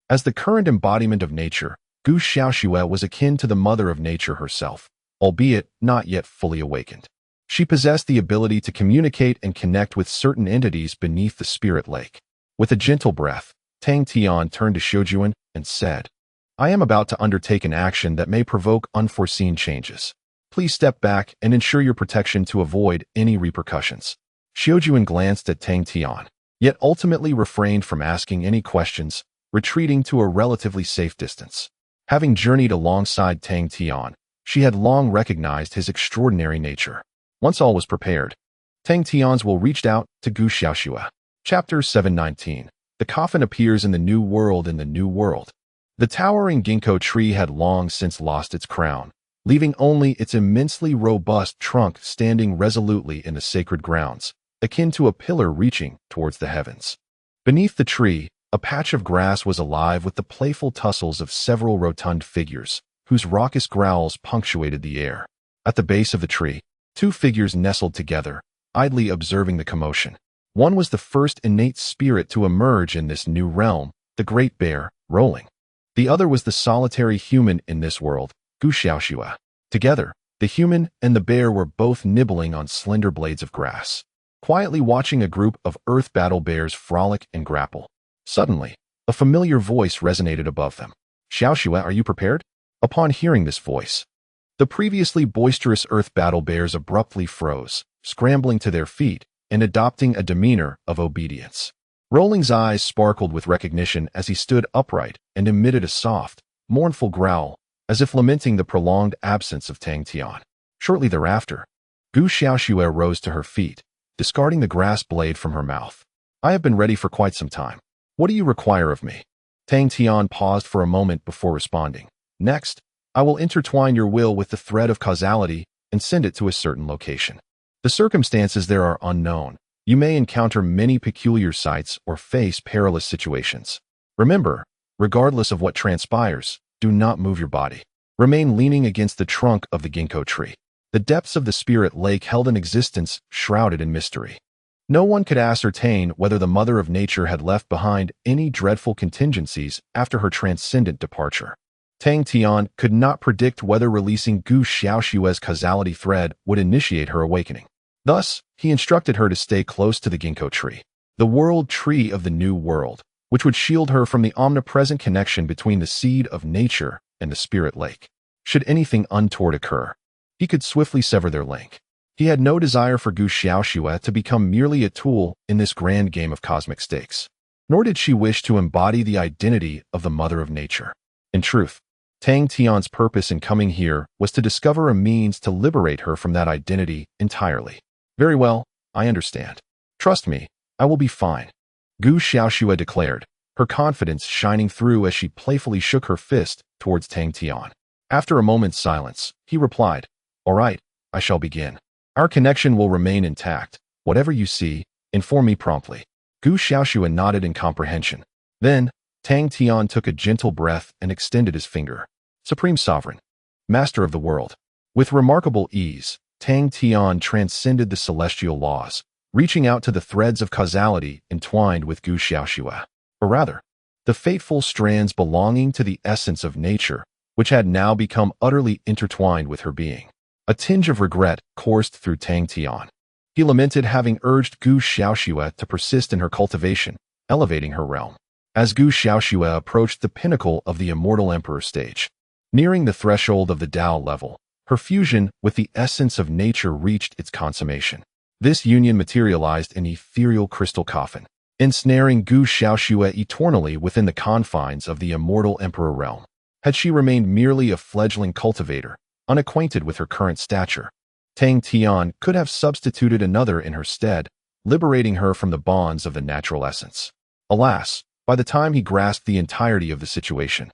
As the current embodiment of nature, Gu Xiaoxue was akin to the Mother of Nature herself, albeit not yet fully awakened. She possessed the ability to communicate and connect with certain entities beneath the Spirit Lake. With a gentle breath, Tang Tian turned to Xiaojuan and said, "I am about to undertake an action that may provoke unforeseen changes. Please step back and ensure your protection to avoid any repercussions." Xiaojuan glanced at Tang Tian, yet ultimately refrained from asking any questions, retreating to a relatively safe distance. Having journeyed alongside Tang Tian, she had long recognized his extraordinary nature. Once all was prepared, Tang Tian's will reached out to Gu Xiaoxue. Chapter 719. The coffin appears in the new world in the new world. The towering ginkgo tree had long since lost its crown, leaving only its immensely robust trunk standing resolutely in the sacred grounds, akin to a pillar reaching towards the heavens. Beneath the tree, a patch of grass was alive with the playful tussles of several rotund figures, whose raucous growls punctuated the air. At the base of the tree, 2 figures nestled together, idly observing the commotion. One was the first innate spirit to emerge in this new realm, the great bear, rolling. The other was the solitary human in this world, Gu Xiaoxue. Together, the human and the bear were both nibbling on slender blades of grass, quietly watching a group of earth battle bears frolic and grapple. Suddenly, a familiar voice resonated above them. "Xiaoxue, are you prepared?" Upon hearing this voice, the previously boisterous earth battle bears abruptly froze, scrambling to their feet and adopting a demeanor of obedience. Rolling's eyes sparkled with recognition as he stood upright and emitted a soft, mournful growl, as if lamenting the prolonged absence of Tang Tian. Shortly thereafter, Gu Xiaoxue rose to her feet, discarding the grass blade from her mouth. "I have been ready for quite some time. What do you require of me?" Tang Tian paused for a moment before responding. "Next, I will intertwine your will with the thread of causality and send it to a certain location. The circumstances there are unknown. You may encounter many peculiar sights or face perilous situations. Remember, regardless of what transpires, do not move your body. Remain leaning against the trunk of the ginkgo tree." The depths of the Spirit Lake held an existence shrouded in mystery. No one could ascertain whether the Mother of Nature had left behind any dreadful contingencies after her transcendent departure. Tang Tian could not predict whether releasing Gu Xiaoxue's causality thread would initiate her awakening. Thus, he instructed her to stay close to the ginkgo tree, the world tree of the new world, which would shield her from the omnipresent connection between the seed of nature and the spirit lake. Should anything untoward occur, he could swiftly sever their link. He had no desire for Gu Xiaoxue to become merely a tool in this grand game of cosmic stakes, nor did she wish to embody the identity of the Mother of Nature. In truth, Tang Tian's purpose in coming here was to discover a means to liberate her from that identity entirely. Very well, I understand. Trust me, I will be fine, Gu Xiaoxue declared, her confidence shining through as she playfully shook her fist towards Tang Tian. After a moment's silence, he replied, "All right, I shall begin. Our connection will remain intact. Whatever you see, inform me promptly." Gu Xiaoxue nodded in comprehension. Then, Tang Tian took a gentle breath and extended his finger. Supreme Sovereign, Master of the world. With remarkable ease, Tang Tian transcended the celestial laws, reaching out to the threads of causality entwined with Gu Xiaoxue, or rather, the fateful strands belonging to the essence of nature, which had now become utterly intertwined with her being. A tinge of regret coursed through Tang Tian. He lamented having urged Gu Xiaoxue to persist in her cultivation, elevating her realm. As Gu Xiaoxue approached the pinnacle of the immortal emperor stage, nearing the threshold of the Tao level, her fusion with the essence of nature reached its consummation. This union materialized in an ethereal crystal coffin, ensnaring Gu Xiaoxue eternally within the confines of the immortal emperor realm. Had she remained merely a fledgling cultivator, unacquainted with her current stature, Tang Tian could have substituted another in her stead, liberating her from the bonds of the natural essence. Alas, by the time he grasped the entirety of the situation,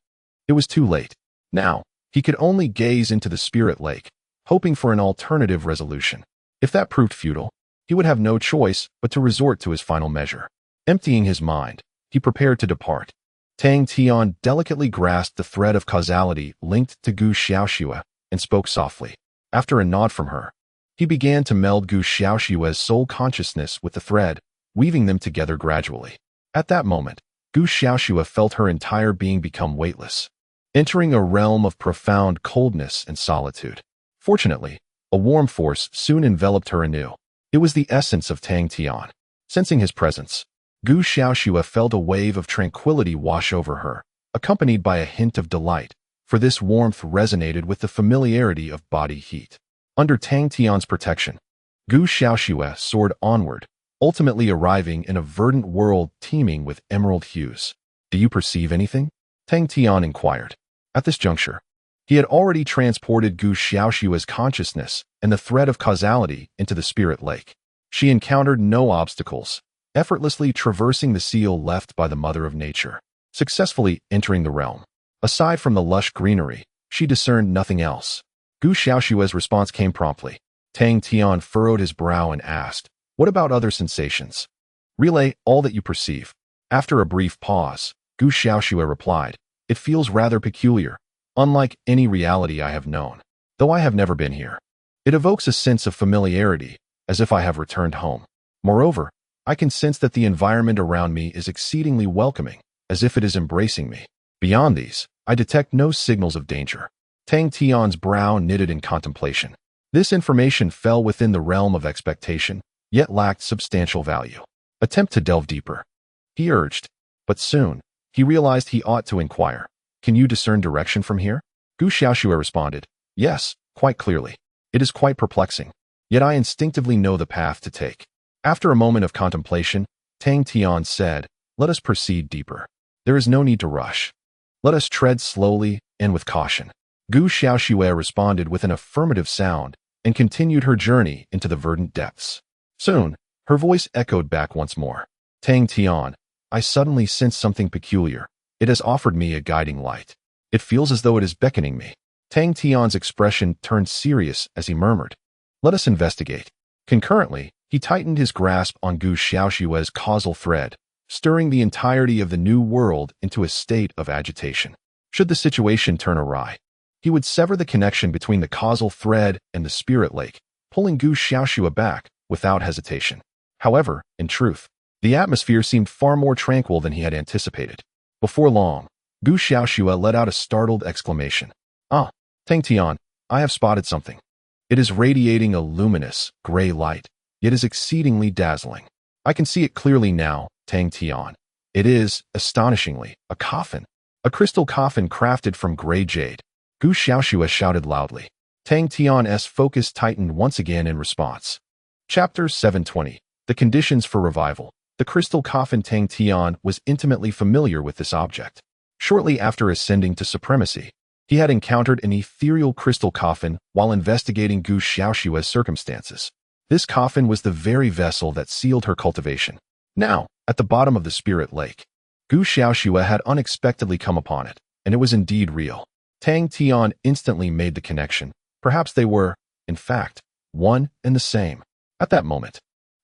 it was too late. Now, he could only gaze into the spirit lake, hoping for an alternative resolution. If that proved futile, he would have no choice but to resort to his final measure. Emptying his mind, he prepared to depart. Tang Tian delicately grasped the thread of causality linked to Gu Xiaoxue and spoke softly. After a nod from her, he began to meld Gu Xiaoxue's soul consciousness with the thread, weaving them together gradually. At that moment, Gu Xiaoxue felt her entire being become weightless, entering a realm of profound coldness and solitude. Fortunately, a warm force soon enveloped her anew. It was the essence of Tang Tian. Sensing his presence, Gu Xiaoxue felt a wave of tranquility wash over her, accompanied by a hint of delight, for this warmth resonated with the familiarity of body heat. Under Tang Tian's protection, Gu Xiaoxue soared onward, ultimately arriving in a verdant world teeming with emerald hues. "Do you perceive anything?" Tang Tian inquired. At this juncture, he had already transported Gu Xiaoxue's consciousness and the thread of causality into the spirit lake. She encountered no obstacles, effortlessly traversing the seal left by the Mother of Nature, successfully entering the realm. Aside from the lush greenery, she discerned nothing else. Gu Xiaoxue's response came promptly. Tang Tian furrowed his brow and asked, "What about other sensations?" "Relay all that you perceive." After a brief pause, Gu Xiaoxue replied, "It feels rather peculiar, unlike any reality I have known, though I have never been here. It evokes a sense of familiarity, as if I have returned home. Moreover, I can sense that the environment around me is exceedingly welcoming, as if it is embracing me. Beyond these, I detect no signals of danger." Tang Tian's brow knitted in contemplation. This information fell within the realm of expectation, yet lacked substantial value. "Attempt to delve deeper," he urged, but soon, he realized he ought to inquire, "Can you discern direction from here?" Gu Xiaoxue responded, "Yes, quite clearly. It is quite perplexing, yet I instinctively know the path to take." After a moment of contemplation, Tang Tian said, "Let us proceed deeper. There is no need to rush. Let us tread slowly and with caution." Gu Xiaoxue responded with an affirmative sound and continued her journey into the verdant depths. Soon, her voice echoed back once more. "Tang Tian, I suddenly sense something peculiar. It has offered me a guiding light. It feels as though it is beckoning me." Tang Tian's expression turned serious as he murmured, "Let us investigate." Concurrently, he tightened his grasp on Gu Xiaoxue's causal thread, stirring the entirety of the new world into a state of agitation. Should the situation turn awry, he would sever the connection between the causal thread and the spirit lake, pulling Gu Xiaoxue back without hesitation. However, in truth, the atmosphere seemed far more tranquil than he had anticipated. Before long, Gu Xiaoxue let out a startled exclamation. Ah, Tang Tian, I have spotted something. It is radiating a luminous, gray light, yet is exceedingly dazzling. I can see it clearly now, Tang Tian. It is, astonishingly, a coffin. A crystal coffin crafted from gray jade. Gu Xiaoxue shouted loudly. Tang Tian's focus tightened once again in response. Chapter 720. The Conditions for Revival. The crystal coffin. Tang Tian was intimately familiar with this object. Shortly after ascending to supremacy, he had encountered an ethereal crystal coffin while investigating Gu Xiaoxue's circumstances. This coffin was the very vessel that sealed her cultivation. Now, at the bottom of the spirit lake, Gu Xiaoxue had unexpectedly come upon it, and it was indeed real. Tang Tian instantly made the connection. Perhaps they were, in fact, one and the same. At that moment,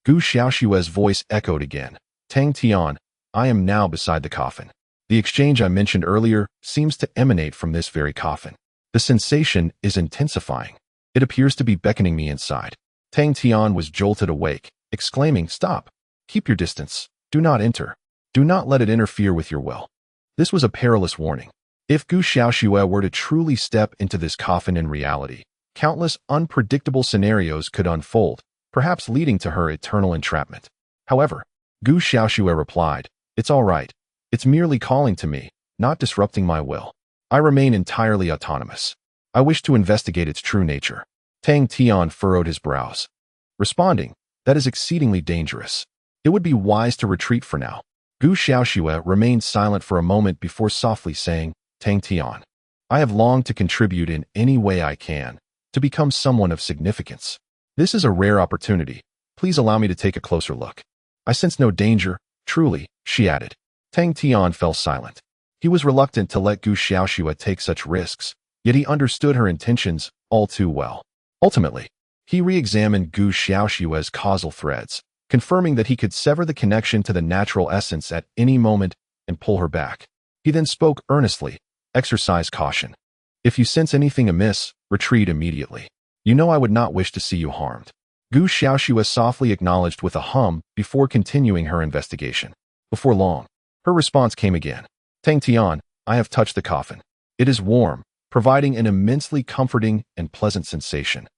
Gu Xiaoxue's voice echoed again. Tang Tian, I am now beside the coffin. The exchange I mentioned earlier seems to emanate from this very coffin. The sensation is intensifying. It appears to be beckoning me inside. Tang Tian was jolted awake, exclaiming, Stop! Keep your distance. Do not enter. Do not let it interfere with your will. This was a perilous warning. If Gu Xiaoxue were to truly step into this coffin in reality, countless unpredictable scenarios could unfold, perhaps leading to her eternal entrapment. However, Gu Xiaoxue replied, It's all right. It's merely calling to me, not disrupting my will. I remain entirely autonomous. I wish to investigate its true nature. Tang Tian furrowed his brows, responding, That is exceedingly dangerous. It would be wise to retreat for now. Gu Xiaoxue remained silent for a moment before softly saying, Tang Tian, I have longed to contribute in any way I can, to become someone of significance. This is a rare opportunity. Please allow me to take a closer look. I sense no danger, truly, she added. Tang Tian fell silent. He was reluctant to let Gu Xiaoxue take such risks, yet he understood her intentions all too well. Ultimately, he re-examined Gu Xiaoxue's causal threads, confirming that he could sever the connection to the natural essence at any moment and pull her back. He then spoke earnestly, Exercise caution. If you sense anything amiss, retreat immediately. You know I would not wish to see you harmed. Gu Xiaoxue softly acknowledged with a hum before continuing her investigation. Before long, her response came again. Tang Tian, I have touched the coffin. It is warm, providing an immensely comforting and pleasant sensation,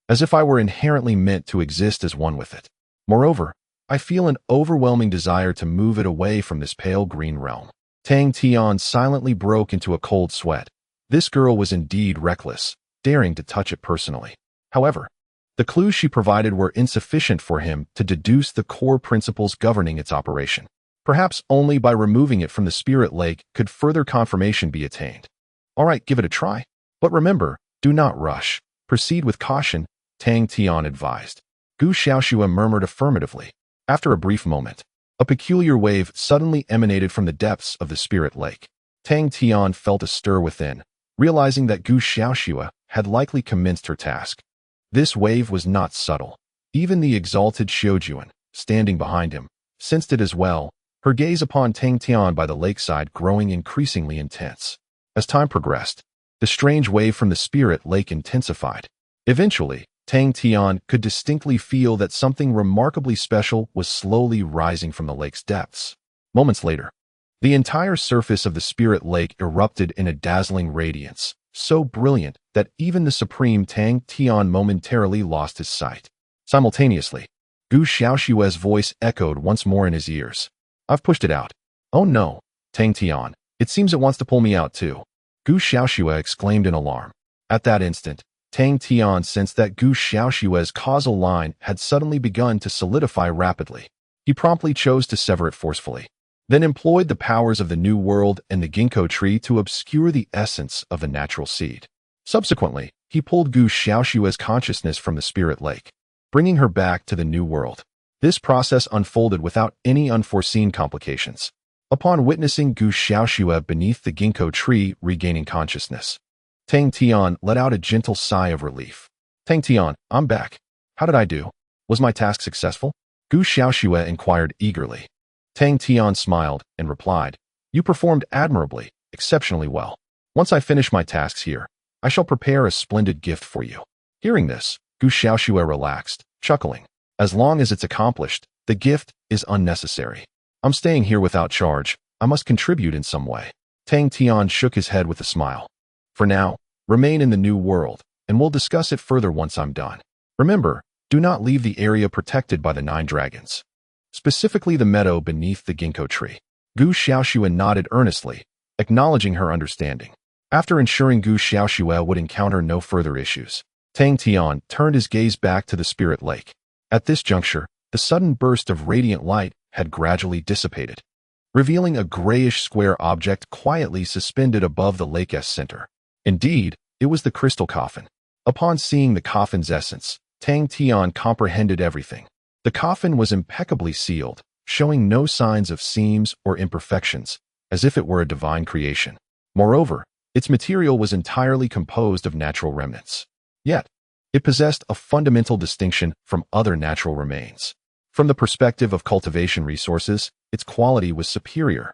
as if I were inherently meant to exist as one with it. Moreover, I feel an overwhelming desire to move it away from this pale green realm. Tang Tian silently broke into a cold sweat. This girl was indeed reckless, daring to touch it personally. However, the clues she provided were insufficient for him to deduce the core principles governing its operation. Perhaps only by removing it from the spirit lake could further confirmation be attained. All right, give it a try. But remember, do not rush. Proceed with caution, Tang Tian advised. Gu Xiaoxue murmured affirmatively. After a brief moment, a peculiar wave suddenly emanated from the depths of the spirit lake. Tang Tian felt a stir within, realizing that Gu Xiaoxue had likely commenced her task. This wave was not subtle. Even the exalted Xiujuan, standing behind him, sensed it as well, her gaze upon Tang Tian by the lakeside growing increasingly intense. As time progressed, the strange wave from the spirit lake intensified. Eventually, Tang Tian could distinctly feel that something remarkably special was slowly rising from the lake's depths. Moments later, the entire surface of the spirit lake erupted in a dazzling radiance, so brilliant that even the supreme Tang Tian momentarily lost his sight. Simultaneously, Gu Xiaoxue's voice echoed once more in his ears. I've pushed it out. Oh no, Tang Tian, it seems it wants to pull me out too. Gu Xiaoxue exclaimed in alarm. At that instant, Tang Tian sensed that Gu Xiaoxue's causal line had suddenly begun to solidify rapidly. He promptly chose to sever it forcefully, then employed the powers of the New World and the ginkgo tree to obscure the essence of the natural seed. Subsequently, he pulled Gu Xiaoxue's consciousness from the spirit lake, bringing her back to the New World. This process unfolded without any unforeseen complications. Upon witnessing Gu Xiaoxue beneath the ginkgo tree regaining consciousness, Tang Tian let out a gentle sigh of relief. Tang Tian, I'm back. How did I do? Was my task successful? Gu Xiaoxue inquired eagerly. Tang Tian smiled and replied, You performed admirably, exceptionally well. Once I finish my tasks here, I shall prepare a splendid gift for you. Hearing this, Gu Xiaoxue relaxed, chuckling. As long as it's accomplished, The gift is unnecessary. I'm staying here without charge. I must contribute in some way. Tang Tian shook his head with a smile. For now, remain in the new world, and we'll discuss it further once I'm done. Remember, do not leave the area protected by the 9 dragons. Specifically the meadow beneath the ginkgo tree. Gu Xiaoxue nodded earnestly, acknowledging her understanding. After ensuring Gu Xiaoxue would encounter no further issues, Tang Tian turned his gaze back to the spirit lake. At this juncture, the sudden burst of radiant light had gradually dissipated, revealing a grayish square object quietly suspended above the lake's center. Indeed, it was the crystal coffin. Upon seeing the coffin's essence, Tang Tian comprehended everything. The coffin was impeccably sealed, showing no signs of seams or imperfections, as if it were a divine creation. Moreover, its material was entirely composed of natural remnants. Yet, it possessed a fundamental distinction from other natural remains. From the perspective of cultivation resources, its quality was superior,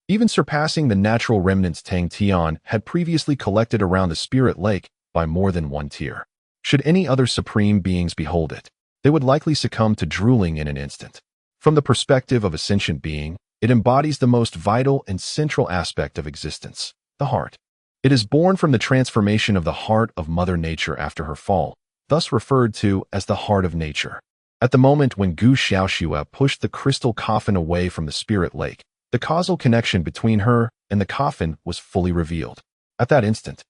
even surpassing the natural remnants Tang Tian had previously collected around the spirit lake by more than 1 tier. Should any other supreme beings behold it, they would likely succumb to drooling in an instant. From the perspective of a sentient being, it embodies the most vital and central aspect of existence, the heart. It is born from the transformation of the heart of Mother Nature after her fall, thus referred to as the heart of nature. At the moment when Gu Xiaoxue pushed the crystal coffin away from the spirit lake, the causal connection between her and the coffin was fully revealed. At that instant,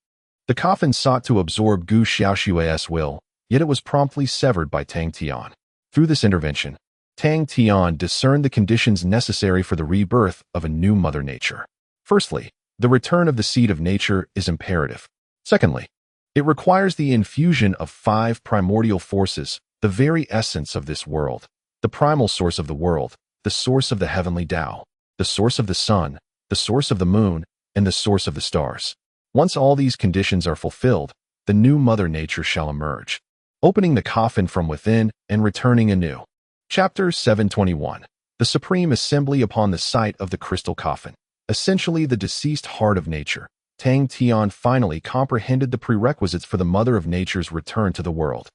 the coffin sought to absorb Gu Xiaoxue's will, yet it was promptly severed by Tang Tian. Through this intervention, Tang Tian discerned the conditions necessary for the rebirth of a new Mother Nature. Firstly, the return of the seed of nature is imperative. Secondly, it requires the infusion of 5 primordial forces, the very essence of this world, the primal source of the world, the source of the heavenly Tao, the source of the sun, the source of the moon, and the source of the stars. Once all these conditions are fulfilled, the new Mother Nature shall emerge, opening the coffin from within and returning anew. Chapter 721. The Supreme Assembly upon the site of the crystal coffin. Essentially the deceased heart of nature, Tang Tian finally comprehended the prerequisites for the Mother of Nature's return to the world.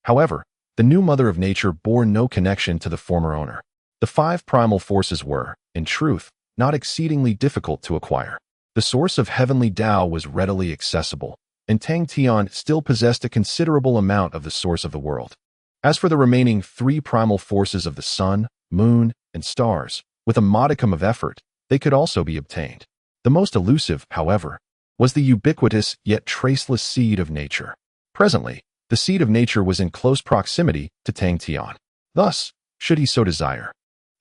However, the new Mother of Nature bore no connection to the former owner. The 5 primal forces were, in truth, not exceedingly difficult to acquire. The source of heavenly Tao was readily accessible, and Tang Tian still possessed a considerable amount of the source of the world. As for the remaining 3 primal forces of the sun, moon, and stars, with a modicum of effort, they could also be obtained. The most elusive, however, was the ubiquitous yet traceless seed of nature. Presently, the seed of nature was in close proximity to Tang Tian. Thus, should he so desire,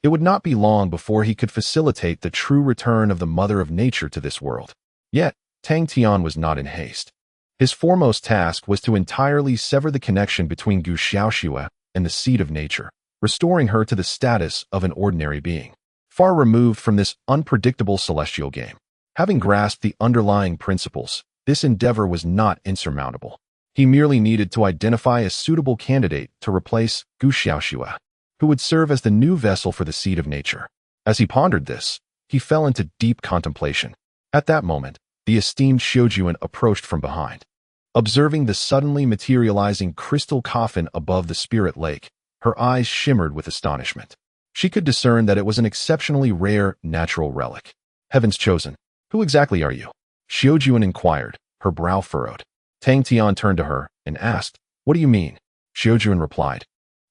it would not be long before he could facilitate the true return of the Mother of Nature to this world. Yet, Tang Tian was not in haste. His foremost task was to entirely sever the connection between Gu Xiaoxue and the seed of nature, restoring her to the status of an ordinary being, far removed from this unpredictable celestial game. Having grasped the underlying principles, this endeavor was not insurmountable. He merely needed to identify a suitable candidate to replace Gu Xiaoxue, who would serve as the new vessel for the seed of nature. As he pondered this, he fell into deep contemplation. At that moment, the esteemed Xiujuan approached from behind. Observing the suddenly materializing crystal coffin above the spirit lake, her eyes shimmered with astonishment. She could discern that it was an exceptionally rare natural relic. Heaven's chosen, who exactly are you? Xiujuan inquired, her brow furrowed. Tang Tian turned to her and asked, what do you mean? Xiujuan replied,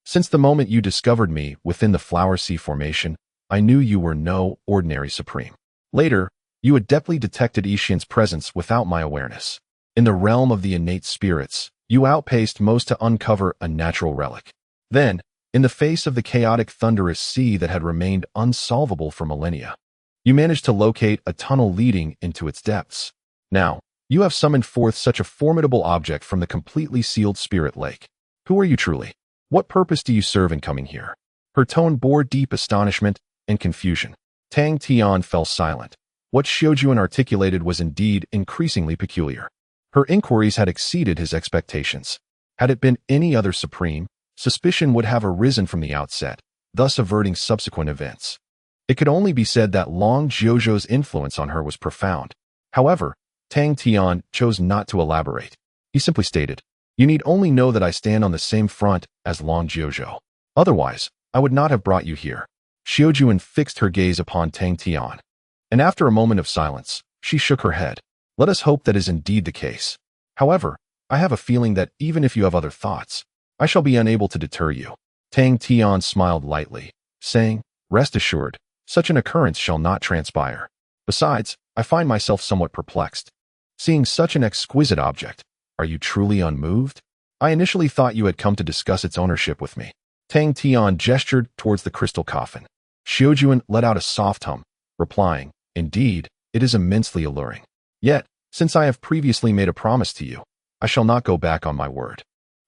since the moment you discovered me within the Flower Sea Formation, I knew you were no ordinary supreme. Later, you adeptly detected Ishian's presence without my awareness. In the realm of the innate spirits, you outpaced most to uncover a natural relic. Then, in the face of the chaotic thunderous sea that had remained unsolvable for millennia, you managed to locate a tunnel leading into its depths. Now, you have summoned forth such a formidable object from the completely sealed spirit lake. Who are you truly? What purpose do you serve in coming here? Her tone bore deep astonishment and confusion. Tang Tian fell silent. What Xiujuan articulated was indeed increasingly peculiar. Her inquiries had exceeded his expectations. Had it been any other supreme, suspicion would have arisen from the outset, thus averting subsequent events. It could only be said that Long Jiuzhou's influence on her was profound. However, Tang Tian chose not to elaborate. He simply stated, you need only know that I stand on the same front as Long Jiuzhou. Otherwise, I would not have brought you here. Xiaojuan fixed her gaze upon Tang Tian, and after a moment of silence, she shook her head. Let us hope that is indeed the case. However, I have a feeling that even if you have other thoughts, I shall be unable to deter you. Tang Tian smiled lightly, saying, Rest assured, such an occurrence shall not transpire. Besides, I find myself somewhat perplexed. Seeing such an exquisite object, are you truly unmoved? I initially thought you had come to discuss its ownership with me. Tang Tian gestured towards the crystal coffin. Xiaojuan let out a soft hum, replying, Indeed, it is immensely alluring. Yet, since I have previously made a promise to you, I shall not go back on my word.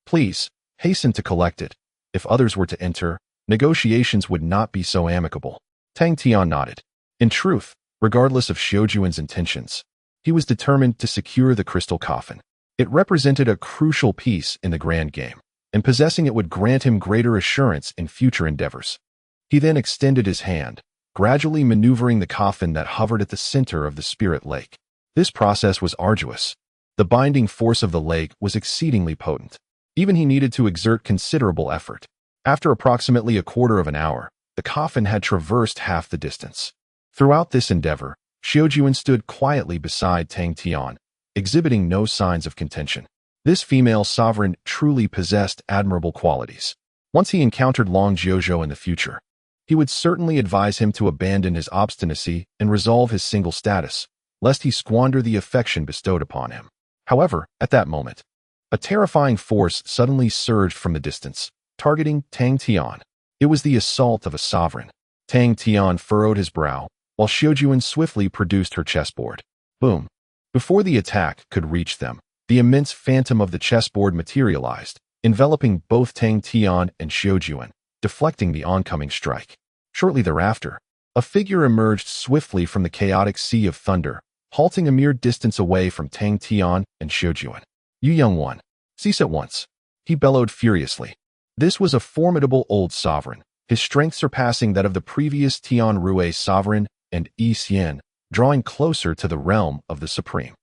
Please, hasten to collect it. If others were to enter, negotiations would not be so amicable. Tang Tian nodded. In truth, regardless of Xiaojuan's intentions, he was determined to secure the crystal coffin. It represented a crucial piece in the grand game, and possessing it would grant him greater assurance in future endeavors. He then extended his hand, gradually maneuvering the coffin that hovered at the center of the spirit lake. This process was arduous. The binding force of the lake was exceedingly potent. Even he needed to exert considerable effort. After approximately a quarter of an hour, the coffin had traversed half the distance. Throughout this endeavor, Xiaojuan stood quietly beside Tang Tian, exhibiting no signs of contention. This female sovereign truly possessed admirable qualities. Once he encountered Long Jiuzhou in the future, he would certainly advise him to abandon his obstinacy and resolve his single status, lest he squander the affection bestowed upon him. However, at that moment, a terrifying force suddenly surged from the distance, targeting Tang Tian. It was the assault of a sovereign. Tang Tian furrowed his brow, while Xiaojuan swiftly produced her chessboard. Boom! Before the attack could reach them, the immense phantom of the chessboard materialized, enveloping both Tang Tian and Xiaojuan, deflecting the oncoming strike. Shortly thereafter, a figure emerged swiftly from the chaotic sea of thunder, halting a mere distance away from Tang Tian and Xiaojuan. You young one, cease at once, he bellowed furiously. This was a formidable old sovereign, his strength surpassing that of the previous Tian Rui sovereign and Yi Xian, drawing closer to the realm of the supreme.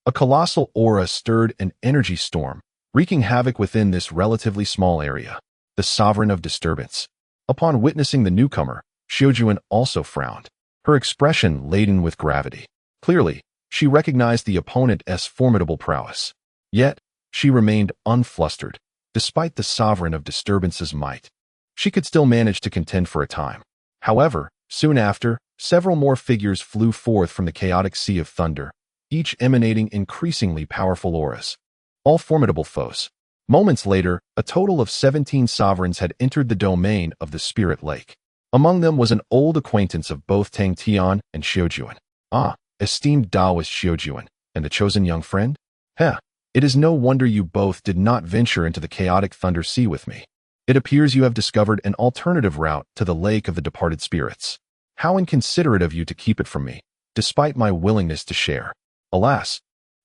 A colossal aura stirred an energy storm, wreaking havoc within this relatively small area. The sovereign of disturbance. Upon witnessing the newcomer, Xiaojuan also frowned, her expression laden with gravity. Clearly, she recognized the opponent's formidable prowess. Yet, she remained unflustered, despite the sovereign of disturbance's might. She could still manage to contend for a time. However, soon after, several more figures flew forth from the chaotic sea of thunder, each emanating increasingly powerful auras. All formidable foes. Moments later, a total of 17 sovereigns had entered the domain of the spirit lake. Among them was an old acquaintance of both Tang Tian and Xiaojuan. Ah, esteemed Taoist Xiaojuan, and the chosen young friend? Heh, it is no wonder you both did not venture into the chaotic thunder sea with me. It appears you have discovered an alternative route to the lake of the departed spirits. How inconsiderate of you to keep it from me, despite my willingness to share. Alas,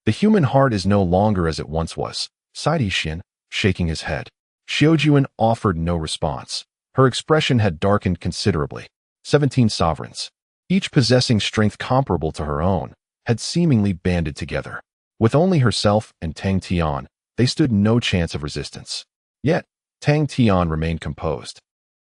the human heart is no longer as it once was, sighed Yixian, shaking his head. Xiaojuan offered no response. Her expression had darkened considerably. 17 sovereigns, each possessing strength comparable to her own, had seemingly banded together. With only herself and Tang Tian, they stood no chance of resistance. Yet, Tang Tian remained composed,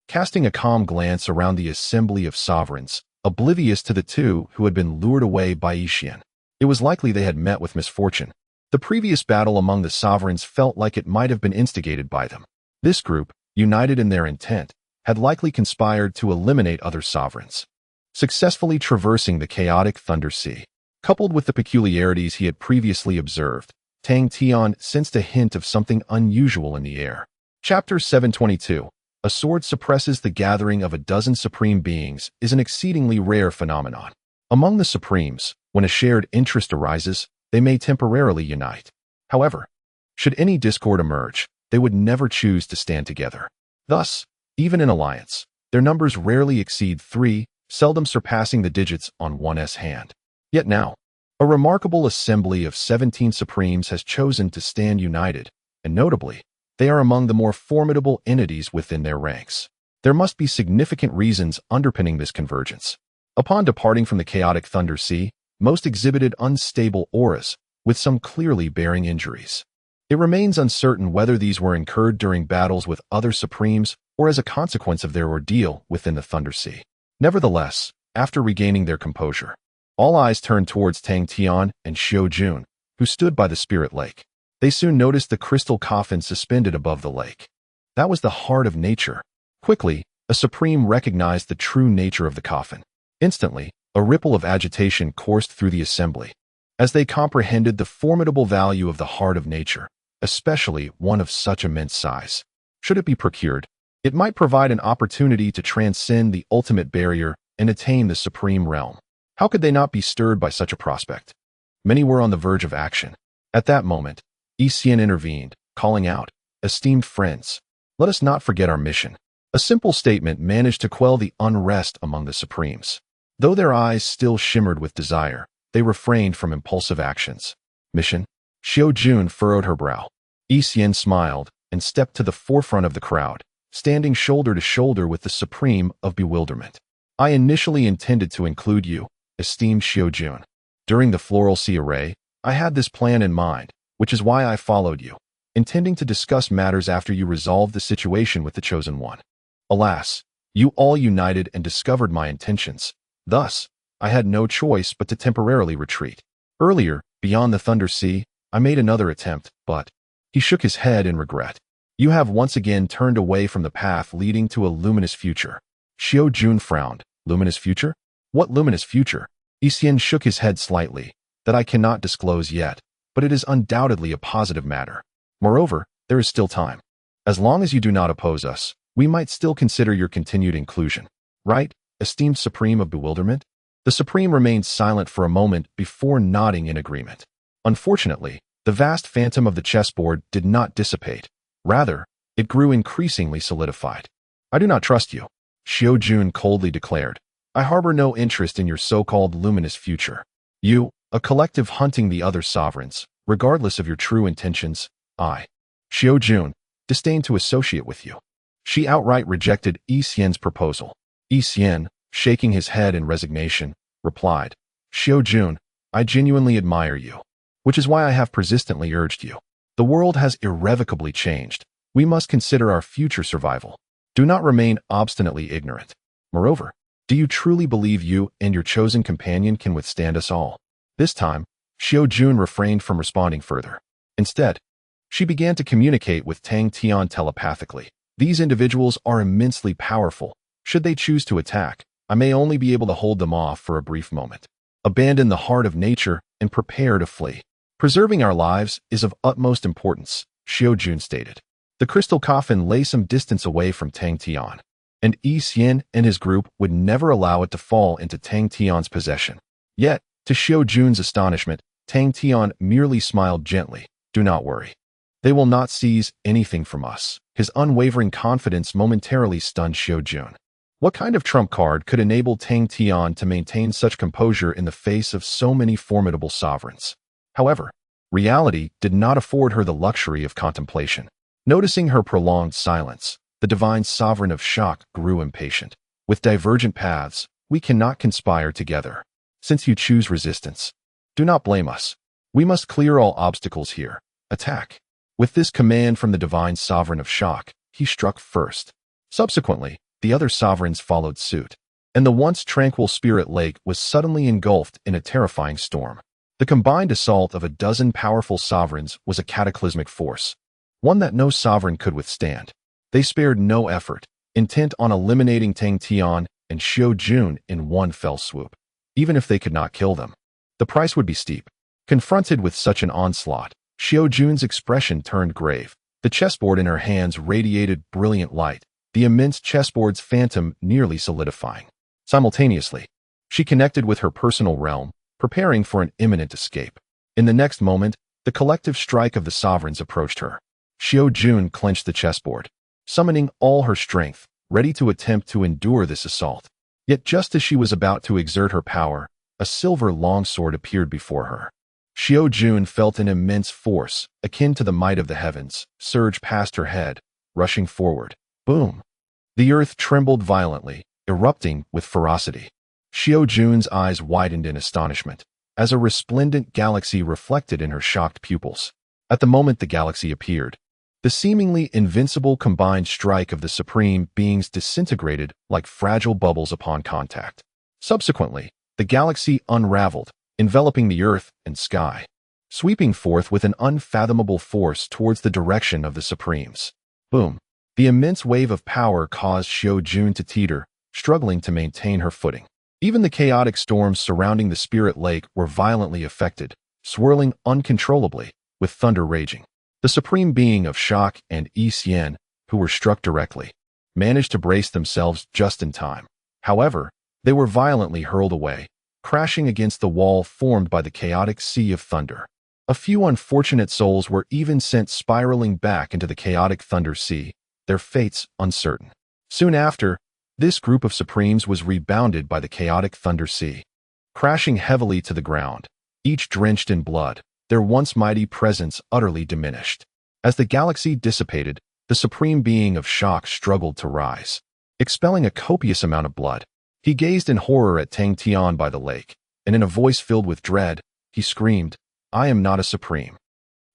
casting a calm glance around the assembly of sovereigns, oblivious to the two who had been lured away by Yixian. It was likely they had met with misfortune. The previous battle among the sovereigns felt like it might have been instigated by them. This group, united in their intent, had likely conspired to eliminate other sovereigns, successfully traversing the chaotic thunder sea. Coupled with the peculiarities he had previously observed, Tang Tian sensed a hint of something unusual in the air. Chapter 722. A sword suppresses the gathering of a dozen supreme beings is an exceedingly rare phenomenon. Among the supremes, when a shared interest arises, they may temporarily unite. However, should any discord emerge, they would never choose to stand together. Thus, even in alliance, their numbers rarely exceed 3, seldom surpassing the digits on one's hand. Yet now, a remarkable assembly of 17 supremes has chosen to stand united, and notably, they are among the more formidable entities within their ranks. There must be significant reasons underpinning this convergence. Upon departing from the chaotic thunder sea, most exhibited unstable auras, with some clearly bearing injuries. It remains uncertain whether these were incurred during battles with other supremes or as a consequence of their ordeal within the Thunder Sea. Nevertheless, after regaining their composure, all eyes turned towards Tang Tian and Xiao Jun, who stood by the spirit lake. They soon noticed the crystal coffin suspended above the lake. That was the heart of nature. Quickly, a Supreme recognized the true nature of the coffin. Instantly, a ripple of agitation coursed through the assembly, as they comprehended the formidable value of the heart of nature, especially one of such immense size. Should it be procured, it might provide an opportunity to transcend the ultimate barrier and attain the supreme realm. How could they not be stirred by such a prospect? Many were on the verge of action. At that moment, Yi Xian intervened, calling out, "Esteemed friends, let us not forget our mission." A simple statement managed to quell the unrest among the Supremes. Though their eyes still shimmered with desire, they refrained from impulsive actions. Mission? Xiao Jun furrowed her brow. Yi Xian smiled and stepped to the forefront of the crowd, standing shoulder to shoulder with the Supreme of Bewilderment. I initially intended to include you, esteemed Xiao Jun. During the Floral Sea Array, I had this plan in mind, which is why I followed you, intending to discuss matters after you resolved the situation with the Chosen One. Alas, you all united and discovered my intentions. Thus, I had no choice but to temporarily retreat. Earlier, beyond the Thunder Sea, I made another attempt, but he shook his head in regret. You have once again turned away from the path leading to a luminous future. Xiao Jun frowned. Luminous future? What luminous future? Yi Xian shook his head slightly. That I cannot disclose yet, but it is undoubtedly a positive matter. Moreover, there is still time. As long as you do not oppose us, we might still consider your continued inclusion. Right, esteemed Supreme of Bewilderment? The Supreme remained silent for a moment before nodding in agreement. Unfortunately, the vast phantom of the chessboard did not dissipate. Rather, it grew increasingly solidified. I do not trust you, Xiao Jun coldly declared. I harbor no interest in your so-called luminous future. You, a collective hunting the other sovereigns, regardless of your true intentions, I, Xiao Jun, disdain to associate with you. She outright rejected Yi Xian's proposal. Yi Xian, shaking his head in resignation, replied, Xiao Jun, I genuinely admire you, which is why I have persistently urged you. The world has irrevocably changed. We must consider our future survival. Do not remain obstinately ignorant. Moreover, do you truly believe you and your chosen companion can withstand us all? This time, Xiao Jun refrained from responding further. Instead, she began to communicate with Tang Tian telepathically. These individuals are immensely powerful. Should they choose to attack, I may only be able to hold them off for a brief moment. Abandon the heart of nature and prepare to flee. Preserving our lives is of utmost importance, Xiao Jun stated. The crystal coffin lay some distance away from Tang Tian, and Yi Xian and his group would never allow it to fall into Tang Tian's possession. Yet, to Xiao Jun's astonishment, Tang Tian merely smiled gently. Do not worry. They will not seize anything from us. His unwavering confidence momentarily stunned Xiao Jun. What kind of trump card could enable Tang Tian to maintain such composure in the face of so many formidable sovereigns? However, reality did not afford her the luxury of contemplation. Noticing her prolonged silence, the divine sovereign of shock grew impatient. With divergent paths, we cannot conspire together. Since you choose resistance, do not blame us. We must clear all obstacles here. Attack. With this command from the divine sovereign of shock, he struck first. Subsequently, the other sovereigns followed suit, and the once tranquil spirit lake was suddenly engulfed in a terrifying storm. The combined assault of a dozen powerful sovereigns was a cataclysmic force, one that no sovereign could withstand. They spared no effort, intent on eliminating Tang Tian and Xiao Jun in one fell swoop. Even if they could not kill them, the price would be steep. Confronted with such an onslaught, Xiao Jun's expression turned grave. The chessboard in her hands radiated brilliant light, the immense chessboard's phantom nearly solidifying. Simultaneously, she connected with her personal realm, preparing for an imminent escape. In the next moment, the collective strike of the sovereigns approached her. Xiao Jun clenched the chessboard, summoning all her strength, ready to attempt to endure this assault. Yet just as she was about to exert her power, a silver longsword appeared before her. Xiao Jun felt an immense force, akin to the might of the heavens, surge past her head, rushing forward. Boom! The earth trembled violently, erupting with ferocity. Xiao Jun's eyes widened in astonishment, as a resplendent galaxy reflected in her shocked pupils. At the moment the galaxy appeared, The seemingly invincible combined strike of the supreme beings disintegrated like fragile bubbles upon contact. Subsequently, the galaxy unraveled, enveloping the earth and sky, sweeping forth with an unfathomable force towards the direction of the Supremes. Boom! The immense wave of power caused Xiao Jun to teeter, struggling to maintain her footing. Even the chaotic storms surrounding the spirit lake were violently affected, swirling uncontrollably, with thunder raging. The supreme being of Shock and Yi Xian, who were struck directly, managed to brace themselves just in time. However, they were violently hurled away, crashing against the wall formed by the chaotic sea of thunder. A few unfortunate souls were even sent spiraling back into the chaotic thunder sea, their fates uncertain. Soon after, this group of Supremes was rebounded by the chaotic thunder sea, crashing heavily to the ground, each drenched in blood, their once mighty presence utterly diminished. As the galaxy dissipated, the supreme being of Shock struggled to rise. Expelling a copious amount of blood, he gazed in horror at Tang Tian by the lake, and in a voice filled with dread, he screamed, "I am not a supreme.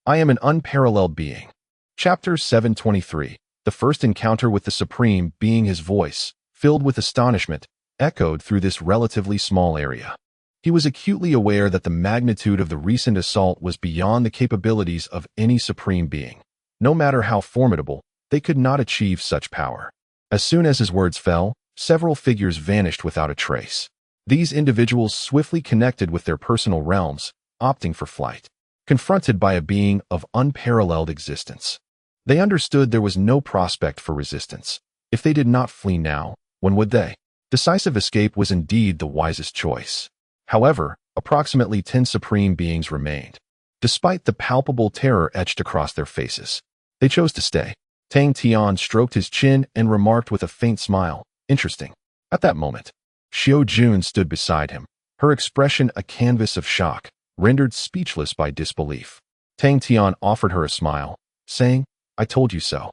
I am an unparalleled being." Chapter 723. The first encounter with the supreme being. His voice, filled with astonishment, echoed through this relatively small area. He was acutely aware that the magnitude of the recent assault was beyond the capabilities of any supreme being. No matter how formidable, they could not achieve such power. As soon as his words fell, several figures vanished without a trace. These individuals swiftly connected with their personal realms, opting for flight. Confronted by a being of unparalleled existence, they understood there was no prospect for resistance. If they did not flee now, when would they? Decisive escape was indeed the wisest choice. However, approximately 10 supreme beings remained. Despite the palpable terror etched across their faces, they chose to stay. Tang Tian stroked his chin and remarked with a faint smile, "Interesting." At that moment, Xiao Jun stood beside him, her expression a canvas of shock, rendered speechless by disbelief. Tang Tian offered her a smile, saying, "I told you so.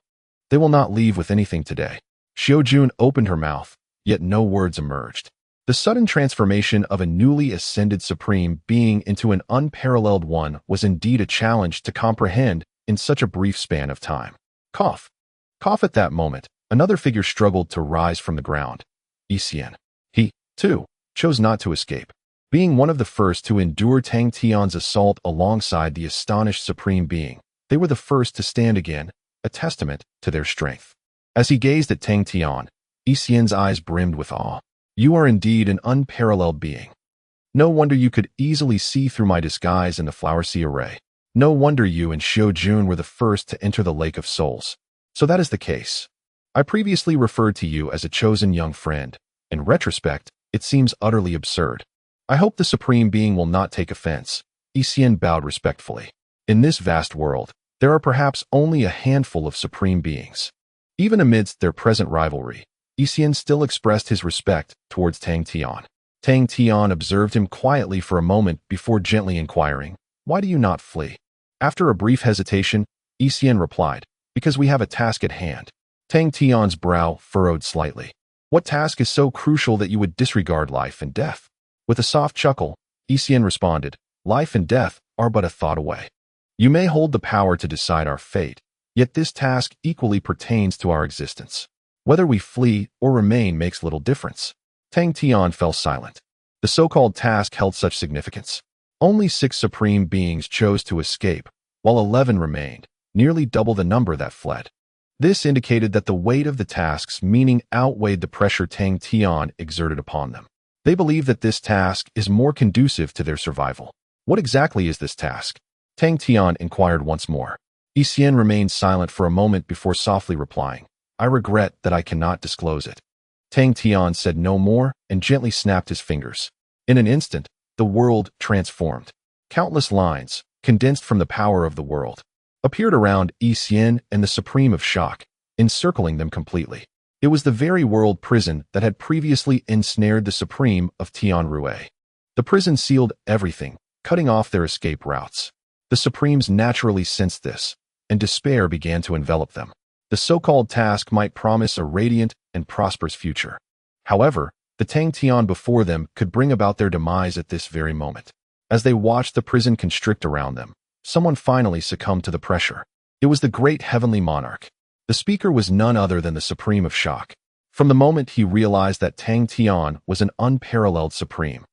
They will not leave with anything today." Xiao Jun opened her mouth, yet no words emerged. The sudden transformation of a newly ascended supreme being into an unparalleled one was indeed a challenge to comprehend in such a brief span of time. Cough. Cough. At that moment, another figure struggled to rise from the ground. Yi Xian. He, too, chose not to escape. Being one of the first to endure Tang Tian's assault alongside the astonished supreme being, they were the first to stand again, a testament to their strength. As he gazed at Tang Tian, Yi Xian's eyes brimmed with awe. "You are indeed an unparalleled being. No wonder you could easily see through my disguise in the Flower Sea array. No wonder you and Xiao Jun were the first to enter the Lake of Souls. So that is the case. I previously referred to you as a chosen young friend. In retrospect, it seems utterly absurd. I hope the Supreme Being will not take offense." Yi Xian bowed respectfully. In this vast world, there are perhaps only a handful of Supreme Beings. Even amidst their present rivalry, Yi Xian still expressed his respect towards Tang Tian. Tang Tian observed him quietly for a moment before gently inquiring, "Why do you not flee?" After a brief hesitation, Yi Xian replied, "Because we have a task at hand." Tang Tian's brow furrowed slightly. "What task is so crucial that you would disregard life and death?" With a soft chuckle, Yi Xian responded, "Life and death are but a thought away. You may hold the power to decide our fate, yet this task equally pertains to our existence. Whether we flee or remain makes little difference." Tang Tian fell silent. The so-called task held such significance. Only 6 supreme beings chose to escape, while 11 remained, nearly double the number that fled. This indicated that the weight of the task's meaning outweighed the pressure Tang Tian exerted upon them. They believe that this task is more conducive to their survival. "What exactly is this task?" Tang Tian inquired once more. Yi Xian remained silent for a moment before softly replying, "I regret that I cannot disclose it." Tang Tian said no more and gently snapped his fingers. In an instant, the world transformed. Countless lines, condensed from the power of the world, appeared around Yi Xian and the Supreme of Shock, encircling them completely. It was the very world prison that had previously ensnared the Supreme of Tianrui. The prison sealed everything, cutting off their escape routes. The Supremes naturally sensed this, and despair began to envelop them. The so-called task might promise a radiant and prosperous future. However, the Tang Tian before them could bring about their demise at this very moment. As they watched the prison constrict around them, someone finally succumbed to the pressure. It was the great heavenly monarch. The speaker was none other than the supreme of shock. From the moment he realized that Tang Tian was an unparalleled supreme,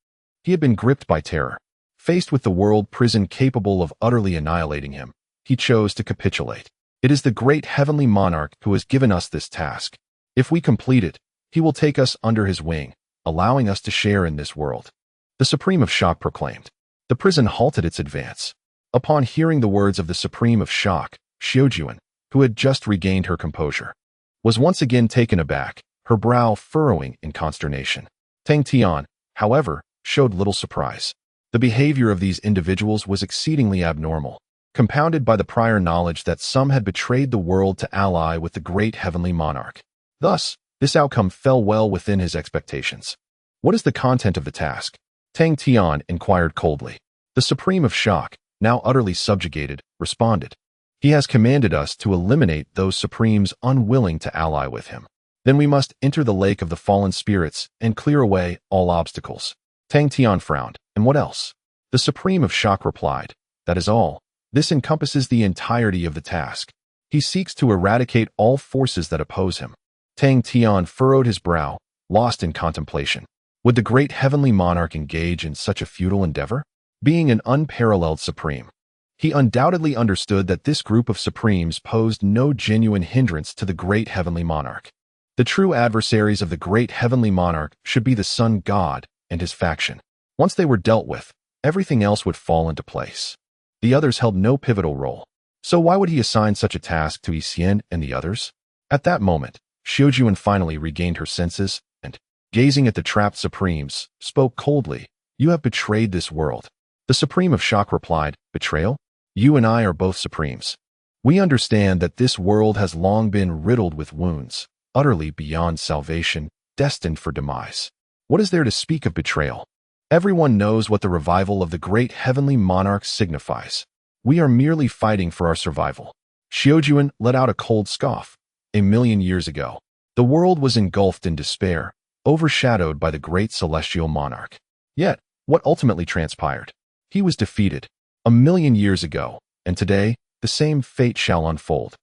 he had been gripped by terror. Faced with the world prison capable of utterly annihilating him, he chose to capitulate. It is the great heavenly monarch who has given us this task. If we complete it, he will take us under his wing, allowing us to share in this world. The supreme of shock proclaimed. The prison halted its advance. Upon hearing the words of the supreme of shock, Xiaojuan, who had just regained her composure, was once again taken aback, her brow furrowing in consternation. Tang Tian, however, showed little surprise. The behavior of these individuals was exceedingly abnormal, compounded by the prior knowledge that some had betrayed the world to ally with the great heavenly monarch. Thus, this outcome fell well within his expectations. What is the content of the task? Tang Tian inquired coldly. The supreme of shock, now utterly subjugated, responded. He has commanded us to eliminate those supremes unwilling to ally with him. Then we must enter the lake of the fallen spirits and clear away all obstacles. Tang Tian frowned. And what else? The supreme of shock replied. That is all. This encompasses the entirety of the task. He seeks to eradicate all forces that oppose him. Tang Tian furrowed his brow, lost in contemplation. Would the great heavenly monarch engage in such a futile endeavor? Being an unparalleled supreme, he undoubtedly understood that this group of supremes posed no genuine hindrance to the great heavenly monarch. The true adversaries of the great heavenly monarch should be the sun god and his faction. Once they were dealt with, everything else would fall into place. The others held no pivotal role. So why would he assign such a task to Yi Xian and the others? At that moment, Xiaojuan finally regained her senses and, gazing at the trapped supremes, spoke coldly. You have betrayed this world. The supreme of shock replied, Betrayal? You and I are both supremes. We understand that this world has long been riddled with wounds, utterly beyond salvation, destined for demise. What is there to speak of betrayal? Everyone knows what the revival of the great heavenly monarch signifies. We are merely fighting for our survival. Xiaojuan let out a cold scoff. 1,000,000 years ago, the world was engulfed in despair, overshadowed by the great celestial monarch. Yet, what ultimately transpired? He was defeated. 1,000,000 years ago, and today, the same fate shall unfold.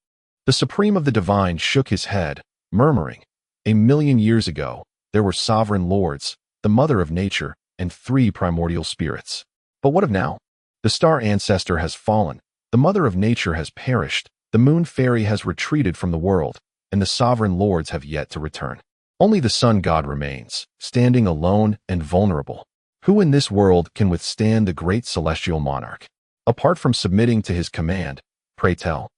The Supreme of the Divine shook his head, murmuring, 1,000,000 years ago, there were sovereign lords, the mother of nature, and 3 primordial spirits. But what of now? The star ancestor has fallen, the mother of nature has perished, the moon fairy has retreated from the world, and the sovereign lords have yet to return. Only the sun god remains, standing alone and vulnerable. Who in this world can withstand the great celestial monarch? Apart from submitting to his command, pray tell,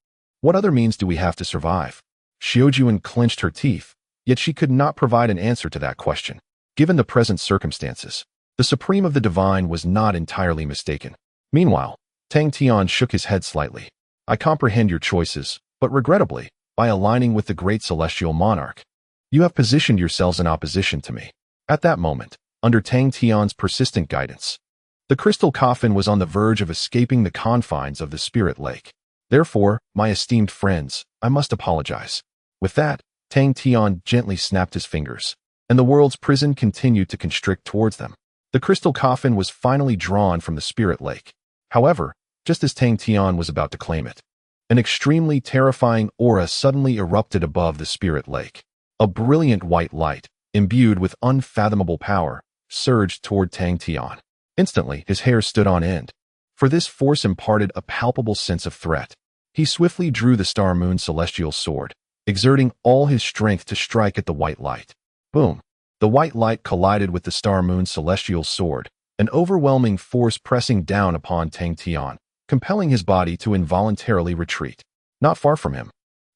what other means do we have to survive? Xiaojuan clenched her teeth, yet she could not provide an answer to that question. Given the present circumstances, the Supreme of the Divine was not entirely mistaken. Meanwhile, Tang Tian shook his head slightly. I comprehend your choices, but regrettably, by aligning with the great celestial monarch, you have positioned yourselves in opposition to me. At that moment, under Tang Tian's persistent guidance, the crystal coffin was on the verge of escaping the confines of the spirit lake. Therefore, my esteemed friends, I must apologize. With that, Tang Tian gently snapped his fingers, and the world's prison continued to constrict towards them. The crystal coffin was finally drawn from the spirit lake. However, just as Tang Tian was about to claim it, an extremely terrifying aura suddenly erupted above the spirit lake. A brilliant white light, imbued with unfathomable power, surged toward Tang Tian. Instantly, his hair stood on end, for this force imparted a palpable sense of threat. He swiftly drew the star moon celestial sword, exerting all his strength to strike at the white light. Boom! The white light collided with the star moon celestial sword, an overwhelming force pressing down upon Tang Tian, compelling his body to involuntarily retreat. Not far from him,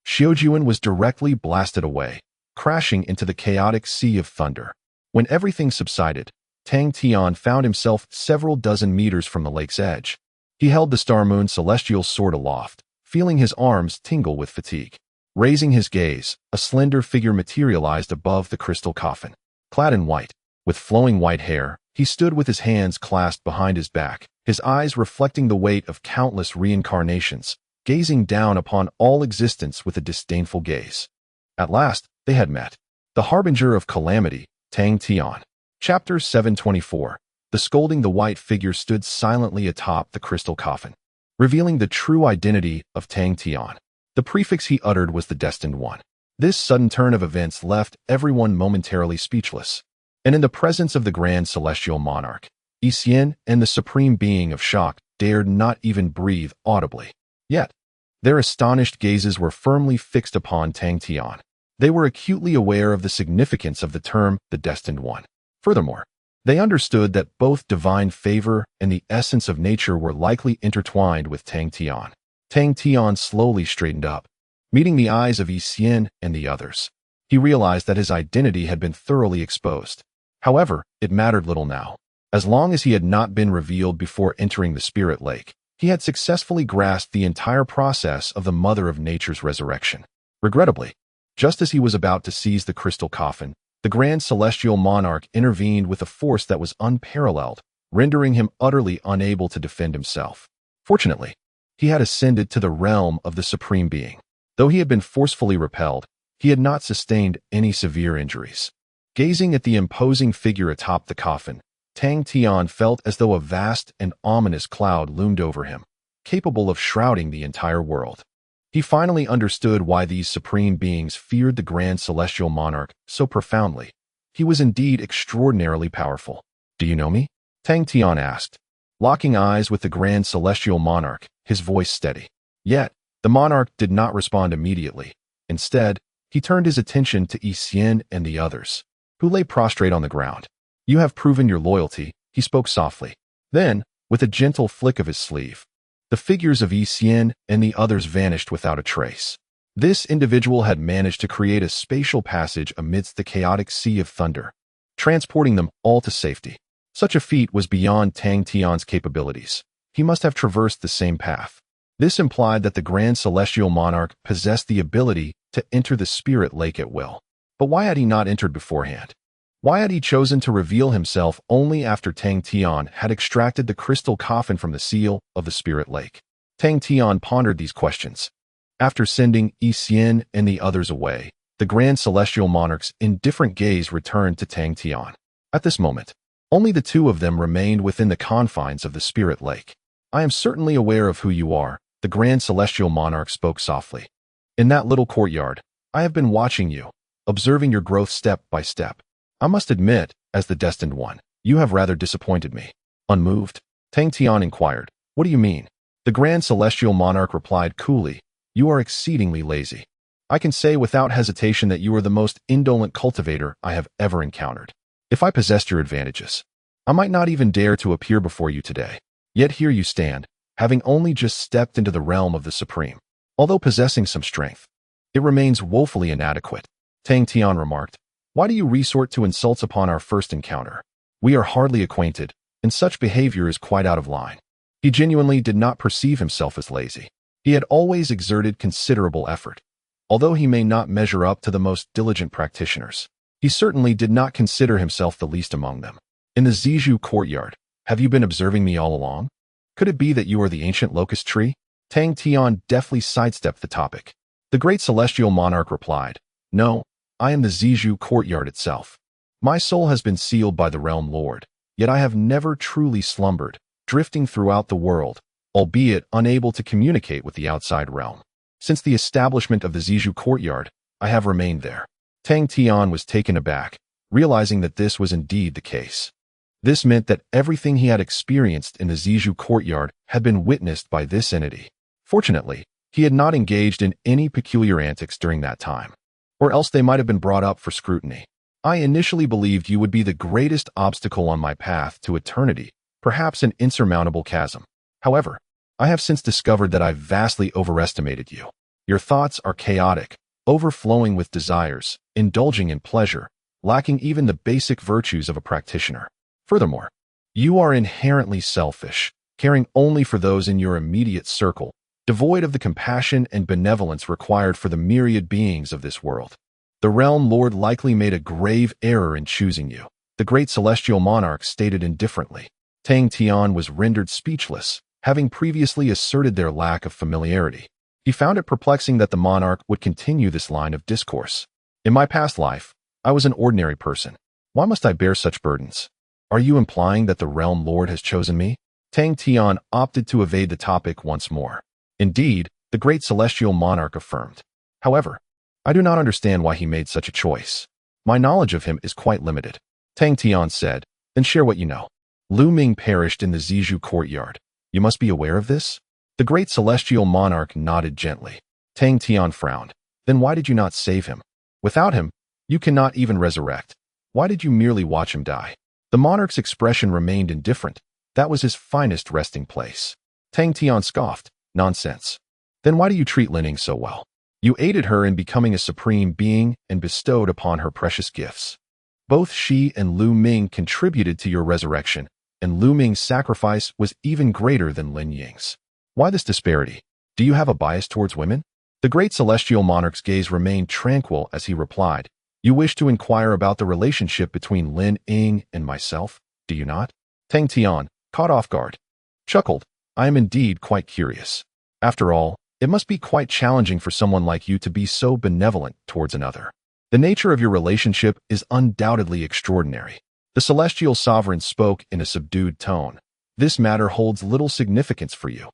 Xiaojuan was directly blasted away, crashing into the chaotic sea of thunder. When everything subsided, Tang Tian found himself several dozen meters from the lake's edge. He held the star moon celestial sword aloft, feeling his arms tingle with fatigue. Raising his gaze, a slender figure materialized above the crystal coffin. Clad in white, with flowing white hair, he stood with his hands clasped behind his back, his eyes reflecting the weight of countless reincarnations, gazing down upon all existence with a disdainful gaze. At last, they had met. The harbinger of calamity, Tang Tian. Chapter 724. The scolding the white figure stood silently atop the crystal coffin. revealing the true identity of Tang Tian. The prefix he uttered was the Destined One. This sudden turn of events left everyone momentarily speechless. And in the presence of the grand celestial monarch, Yi Xian and the supreme being of shock dared not even breathe audibly. Yet, their astonished gazes were firmly fixed upon Tang Tian. They were acutely aware of the significance of the term, the Destined One. Furthermore, they understood that both divine favor and the essence of nature were likely intertwined with Tang Tian. Tang Tian slowly straightened up, meeting the eyes of Yi Xian and the others. He realized that his identity had been thoroughly exposed. However, it mattered little now. As long as he had not been revealed before entering the Spirit Lake, he had successfully grasped the entire process of the Mother of Nature's resurrection. Regrettably, just as he was about to seize the crystal coffin, the grand celestial monarch intervened with a force that was unparalleled, rendering him utterly unable to defend himself. Fortunately, he had ascended to the realm of the Supreme Being. Though he had been forcefully repelled, he had not sustained any severe injuries. Gazing at the imposing figure atop the coffin, Tang Tian felt as though a vast and ominous cloud loomed over him, capable of shrouding the entire world. He finally understood why these supreme beings feared the grand celestial monarch so profoundly. He was indeed extraordinarily powerful. "Do you know me?" Tang Tian asked, locking eyes with the grand celestial monarch, his voice steady. Yet, the monarch did not respond immediately. Instead, he turned his attention to Yi Xian and the others, who lay prostrate on the ground. "You have proven your loyalty," he spoke softly. Then, with a gentle flick of his sleeve, the figures of Yi Xian and the others vanished without a trace. This individual had managed to create a spatial passage amidst the chaotic sea of thunder, transporting them all to safety. Such a feat was beyond Tang Tian's capabilities. He must have traversed the same path. This implied that the grand celestial monarch possessed the ability to enter the Spirit Lake at will. But why had he not entered beforehand? Why had he chosen to reveal himself only after Tang Tian had extracted the crystal coffin from the seal of the Spirit Lake? Tang Tian pondered these questions. After sending Yi Xian and the others away, the grand celestial monarch's indifferent gaze returned to Tang Tian. At this moment, only the two of them remained within the confines of the Spirit Lake. "I am certainly aware of who you are," the grand celestial monarch spoke softly. "In that little courtyard, I have been watching you, observing your growth step by step. I must admit, as the Destined One, you have rather disappointed me." Unmoved, Tang Tian inquired, "What do you mean?" The grand celestial monarch replied coolly, "You are exceedingly lazy. I can say without hesitation that you are the most indolent cultivator I have ever encountered. If I possessed your advantages, I might not even dare to appear before you today. Yet here you stand, having only just stepped into the realm of the Supreme. Although possessing some strength, it remains woefully inadequate." Tang Tian remarked, "Why do you resort to insults upon our first encounter? We are hardly acquainted, and such behavior is quite out of line." He genuinely did not perceive himself as lazy. He had always exerted considerable effort. Although he may not measure up to the most diligent practitioners, he certainly did not consider himself the least among them. "In the Zizhu courtyard, have you been observing me all along? Could it be that you are the ancient locust tree?" Tang Tian deftly sidestepped the topic. The great celestial monarch replied, "No, I am the Zizhu courtyard itself. My soul has been sealed by the realm lord, yet I have never truly slumbered, drifting throughout the world, albeit unable to communicate with the outside realm. Since the establishment of the Zizhu courtyard, I have remained there." Tang Tian was taken aback, realizing that this was indeed the case. This meant that everything he had experienced in the Zizhu courtyard had been witnessed by this entity. Fortunately, he had not engaged in any peculiar antics during that time, or else they might have been brought up for scrutiny. "I initially believed you would be the greatest obstacle on my path to eternity, perhaps an insurmountable chasm. However, I have since discovered that I vastly overestimated you. Your thoughts are chaotic, overflowing with desires, indulging in pleasure, lacking even the basic virtues of a practitioner. Furthermore, you are inherently selfish, caring only for those in your immediate circle, devoid of the compassion and benevolence required for the myriad beings of this world. The realm lord likely made a grave error in choosing you," the great celestial monarch stated indifferently. Tang Tian was rendered speechless, having previously asserted their lack of familiarity. He found it perplexing that the monarch would continue this line of discourse. "In my past life, I was an ordinary person. Why must I bear such burdens? Are you implying that the realm lord has chosen me?" Tang Tian opted to evade the topic once more. Indeed, the great celestial monarch affirmed. However, I do not understand why he made such a choice. My knowledge of him is quite limited. Tang Tian said, then share what you know. Lu Ming perished in the Zizhu courtyard. You must be aware of this? The great celestial monarch nodded gently. Tang Tian frowned. Then why did you not save him? Without him, you cannot even resurrect. Why did you merely watch him die? The monarch's expression remained indifferent. That was his finest resting place. Tang Tian scoffed. Nonsense. Then why do you treat Lin Ying so well? You aided her in becoming a supreme being and bestowed upon her precious gifts. Both she and Lu Ming contributed to your resurrection, and Lu Ming's sacrifice was even greater than Lin Ying's. Why this disparity? Do you have a bias towards women? The great celestial monarch's gaze remained tranquil as he replied, You wish to inquire about the relationship between Lin Ying and myself, do you not? Tang Tian, caught off guard, chuckled, I am indeed quite curious. After all, it must be quite challenging for someone like you to be so benevolent towards another. The nature of your relationship is undoubtedly extraordinary. The celestial sovereign spoke in a subdued tone. This matter holds little significance for you,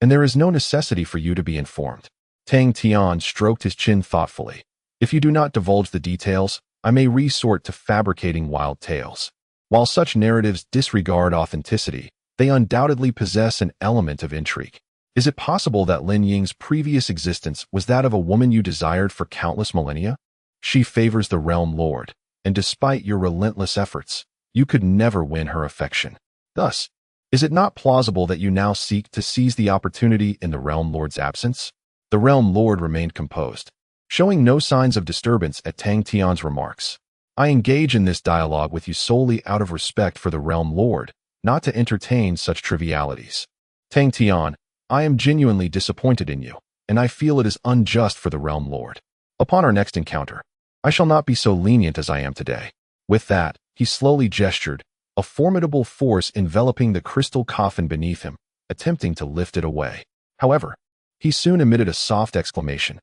and there is no necessity for you to be informed. Tang Tian stroked his chin thoughtfully. If you do not divulge the details, I may resort to fabricating wild tales. While such narratives disregard authenticity, they undoubtedly possess an element of intrigue. Is it possible that Lin Ying's previous existence was that of a woman you desired for countless millennia? She favors the Realm Lord, and despite your relentless efforts, you could never win her affection. Thus, is it not plausible that you now seek to seize the opportunity in the Realm Lord's absence? The Realm Lord remained composed, showing no signs of disturbance at Tang Tian's remarks. I engage in this dialogue with you solely out of respect for the Realm Lord, not to entertain such trivialities. Tang Tian, I am genuinely disappointed in you, and I feel it is unjust for the Realm Lord. Upon our next encounter, I shall not be so lenient as I am today. With that, he slowly gestured, a formidable force enveloping the crystal coffin beneath him, attempting to lift it away. However, he soon emitted a soft exclamation.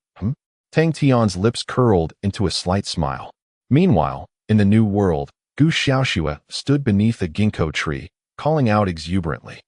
Tang Tian's lips curled into a slight smile. Meanwhile, in the new world, Gu Xiaoxue stood beneath a ginkgo tree, calling out exuberantly.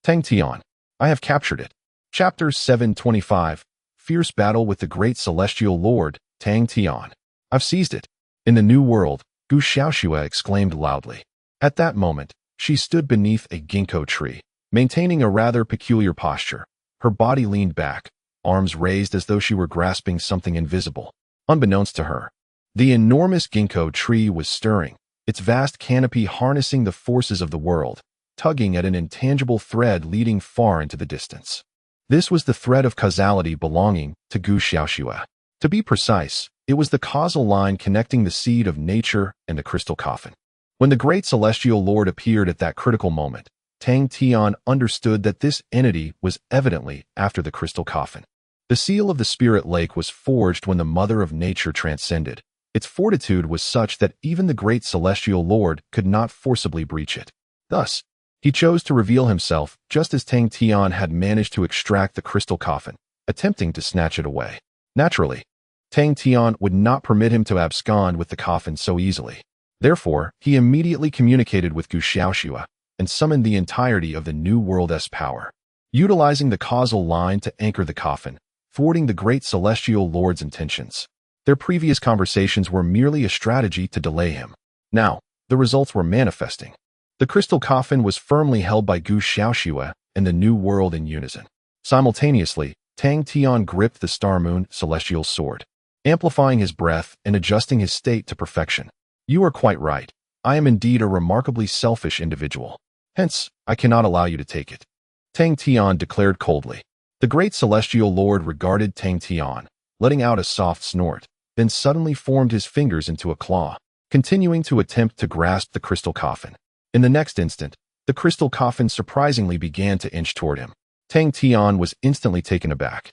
Tang Tian, I have captured it. Chapter 725, Fierce Battle with the Great Celestial Lord, Tang Tian. I've seized it. In the new world, Gu Xiaoxue exclaimed loudly. At that moment, she stood beneath a ginkgo tree, maintaining a rather peculiar posture. Her body leaned back, arms raised as though she were grasping something invisible. Unbeknownst to her, the enormous ginkgo tree was stirring, its vast canopy harnessing the forces of the world, tugging at an intangible thread leading far into the distance. This was the thread of causality belonging to Gu Xiaoxue. To be precise, it was the causal line connecting the seed of nature and the crystal coffin. When the great celestial lord appeared at that critical moment, Tang Tian understood that this entity was evidently after the crystal coffin. The seal of the spirit lake was forged when the mother of nature transcended. Its fortitude was such that even the great celestial lord could not forcibly breach it. Thus, he chose to reveal himself just as Tang Tian had managed to extract the crystal coffin, attempting to snatch it away. Naturally, Tang Tian would not permit him to abscond with the coffin so easily. Therefore, he immediately communicated with Gu Xiaoxue and summoned the entirety of the New World's power. Utilizing the causal line to anchor the coffin, thwarting the great celestial lord's intentions. Their previous conversations were merely a strategy to delay him. Now, the results were manifesting. The crystal coffin was firmly held by Gu Xiaoxue and the New World in unison. Simultaneously, Tang Tian gripped the Star Moon celestial sword, amplifying his breath and adjusting his state to perfection. You are quite right. I am indeed a remarkably selfish individual. Hence, I cannot allow you to take it. Tang Tian declared coldly. The great celestial lord regarded Tang Tian, letting out a soft snort, then suddenly formed his fingers into a claw, continuing to attempt to grasp the crystal coffin. In the next instant, the crystal coffin surprisingly began to inch toward him. Tang Tian was instantly taken aback.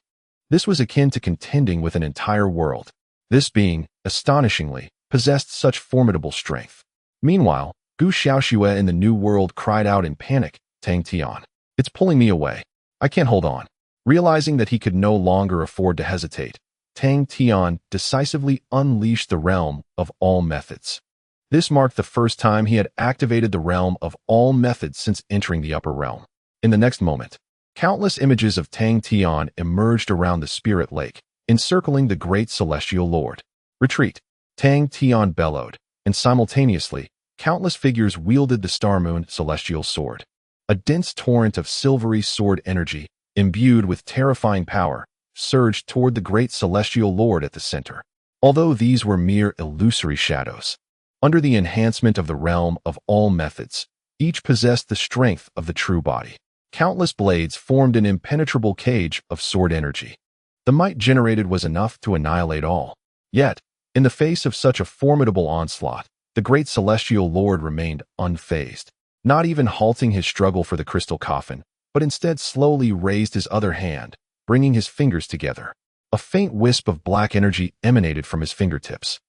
This was akin to contending with an entire world. This being, astonishingly, possessed such formidable strength. Meanwhile, Gu Xiaoxue in the New World cried out in panic, Tang Tian, it's pulling me away. I can't hold on. Realizing that he could no longer afford to hesitate, Tang Tian decisively unleashed the realm of all methods. This marked the first time he had activated the realm of all methods since entering the upper realm. In the next moment, countless images of Tang Tian emerged around the spirit lake, encircling the great celestial lord. Retreat! Tang Tian bellowed, and simultaneously, countless figures wielded the Star Moon celestial sword. A dense torrent of silvery sword energy, imbued with terrifying power, surged toward the great celestial lord at the center. Although these were mere illusory shadows, under the enhancement of the realm of all methods, each possessed the strength of the true body. Countless blades formed an impenetrable cage of sword energy. The might generated was enough to annihilate all. Yet, in the face of such a formidable onslaught, the great celestial lord remained unfazed, not even halting his struggle for the crystal coffin, but instead slowly raised his other hand, bringing his fingers together. A faint wisp of black energy emanated from his fingertips.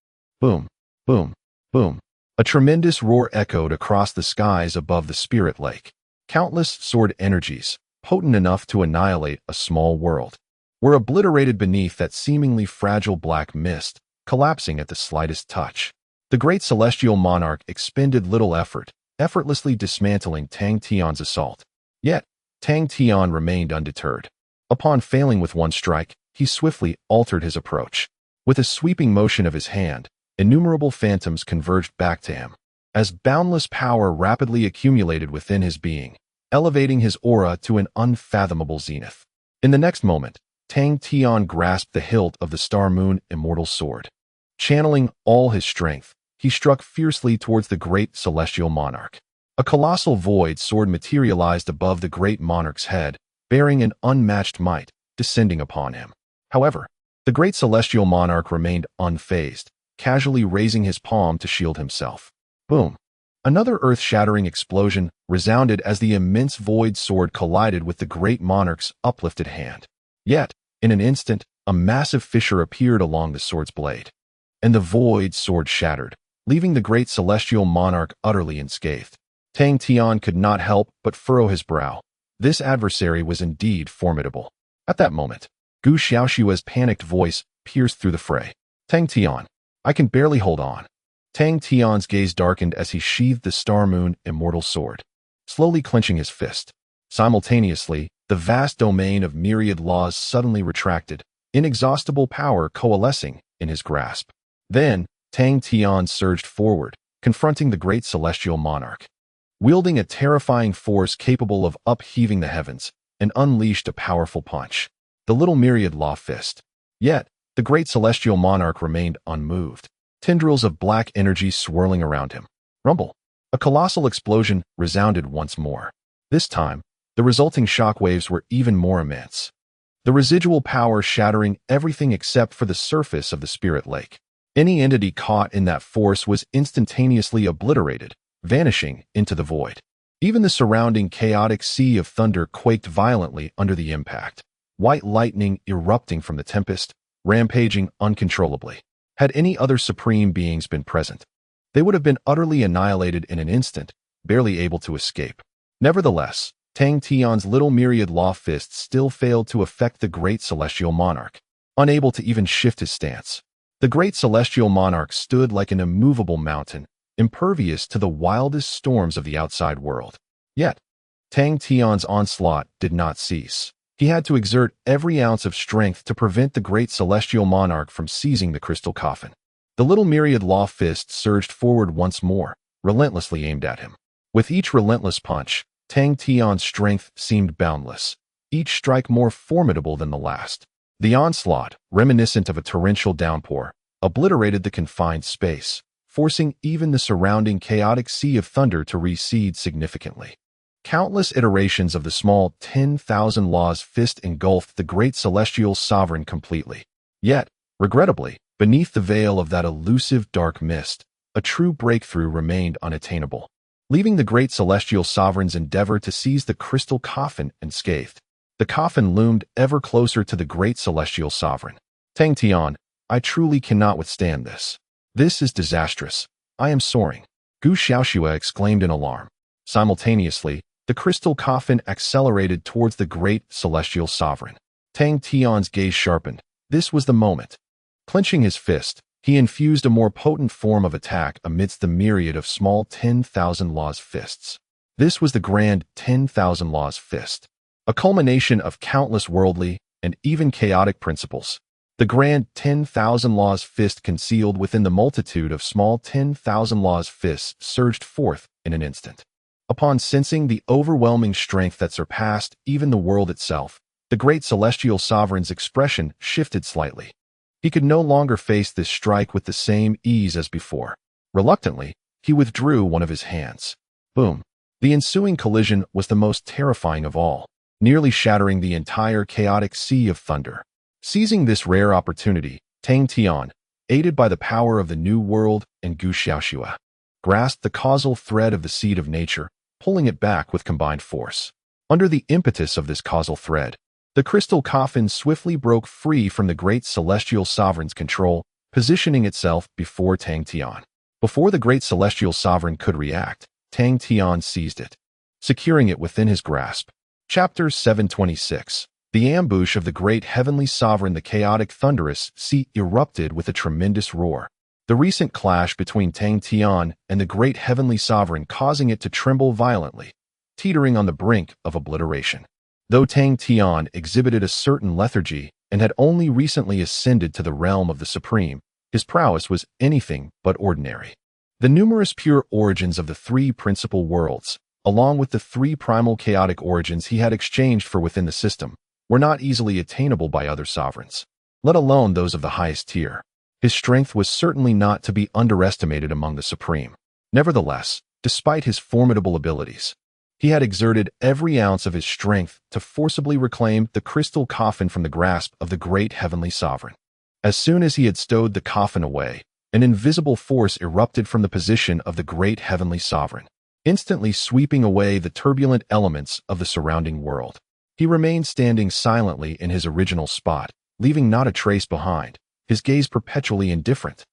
Boom, boom, boom. A tremendous roar echoed across the skies above the spirit lake. Countless sword energies, potent enough to annihilate a small world, were obliterated beneath that seemingly fragile black mist, collapsing at the slightest touch. The great celestial monarch expended little effort, effortlessly dismantling Tang Tian's assault. Yet, Tang Tian remained undeterred. Upon failing with one strike, he swiftly altered his approach. With a sweeping motion of his hand, innumerable phantoms converged back to him, as boundless power rapidly accumulated within his being, elevating his aura to an unfathomable zenith. In the next moment, Tang Tian grasped the hilt of the Star Moon immortal sword. Channeling all his strength, he struck fiercely towards the great celestial monarch. A colossal void sword materialized above the great monarch's head, bearing an unmatched might, descending upon him. However, the great celestial monarch remained unfazed, casually raising his palm to shield himself. Boom! Another earth-shattering explosion resounded as the immense void sword collided with the great monarch's uplifted hand. Yet, in an instant, a massive fissure appeared along the sword's blade, and the void sword shattered, leaving the great celestial monarch utterly unscathed. Tang Tian could not help but furrow his brow. This adversary was indeed formidable. At that moment, Gu Xiaoshua's panicked voice pierced through the fray. Tang Tian, I can barely hold on. Tang Tian's gaze darkened as he sheathed the Star Moon immortal sword, slowly clenching his fist. Simultaneously, the vast domain of myriad laws suddenly retracted, inexhaustible power coalescing in his grasp. Then, Tang Tian surged forward, confronting the great celestial monarch. Wielding a terrifying force capable of upheaving the heavens, and unleashed a powerful punch. The little myriad law fist. Yet, the great celestial monarch remained unmoved, tendrils of black energy swirling around him. Rumble! A colossal explosion resounded once more. This time, the resulting shockwaves were even more immense, the residual power shattering everything except for the surface of the spirit lake. Any entity caught in that force was instantaneously obliterated, vanishing into the void. Even the surrounding chaotic sea of thunder quaked violently under the impact, white lightning erupting from the tempest, rampaging uncontrollably. Had any other supreme beings been present, they would have been utterly annihilated in an instant, barely able to escape. Nevertheless, Tang Tian's little myriad law fist still failed to affect the great celestial monarch, unable to even shift his stance. The great celestial monarch stood like an immovable mountain, impervious to the wildest storms of the outside world. Yet, Tang Tian's onslaught did not cease. He had to exert every ounce of strength to prevent the great celestial monarch from seizing the crystal coffin. The little myriad law fist surged forward once more, relentlessly aimed at him. With each relentless punch, Tang Tian's strength seemed boundless, each strike more formidable than the last. The onslaught, reminiscent of a torrential downpour, obliterated the confined space, forcing even the surrounding chaotic sea of thunder to recede significantly. Countless iterations of the small 10,000 laws fist engulfed the great celestial sovereign completely. Yet, regrettably, beneath the veil of that elusive dark mist, a true breakthrough remained unattainable, leaving the great celestial sovereign's endeavor to seize the crystal coffin unscathed. The coffin loomed ever closer to the great celestial sovereign. Tang Tian, I truly cannot withstand this. This is disastrous. I am soaring. Gu Xiaoshua exclaimed in alarm. Simultaneously, the crystal coffin accelerated towards the great celestial sovereign. Tang Tian's gaze sharpened. This was the moment. Clenching his fist, he infused a more potent form of attack amidst the myriad of small 10,000 laws fists. This was the grand 10,000 Laws Fist, a culmination of countless worldly and even chaotic principles. The grand 10,000 Laws Fist concealed within the multitude of small 10,000 Laws Fists surged forth in an instant. Upon sensing the overwhelming strength that surpassed even the world itself, the great celestial sovereign's expression shifted slightly. He could no longer face this strike with the same ease as before. Reluctantly, he withdrew one of his hands. Boom! The ensuing collision was the most terrifying of all, nearly shattering the entire chaotic sea of thunder. Seizing this rare opportunity, Tang Tian, aided by the power of the New World and Gu Xiaoxua, grasped the causal thread of the seed of nature, pulling it back with combined force. Under the impetus of this causal thread, the crystal coffin swiftly broke free from the great celestial sovereign's control, positioning itself before Tang Tian. Before the great celestial sovereign could react, Tang Tian seized it, securing it within his grasp. Chapter 726. The ambush of the great heavenly sovereign. The chaotic thunderous sea erupted with a tremendous roar. The recent clash between Tang Tian and the great heavenly sovereign causing it to tremble violently, teetering on the brink of obliteration. Though Tang Tian exhibited a certain lethargy and had only recently ascended to the realm of the supreme, his prowess was anything but ordinary. The numerous pure origins of the three principal worlds, along with the three primal chaotic origins he had exchanged for within the system, were not easily attainable by other sovereigns, let alone those of the highest tier. His strength was certainly not to be underestimated among the supreme. Nevertheless, despite his formidable abilities, he had exerted every ounce of his strength to forcibly reclaim the crystal coffin from the grasp of the great heavenly sovereign. As soon as he had stowed the coffin away, an invisible force erupted from the position of the great heavenly sovereign, instantly sweeping away the turbulent elements of the surrounding world. He remained standing silently in his original spot, leaving not a trace behind, his gaze perpetually indifferent,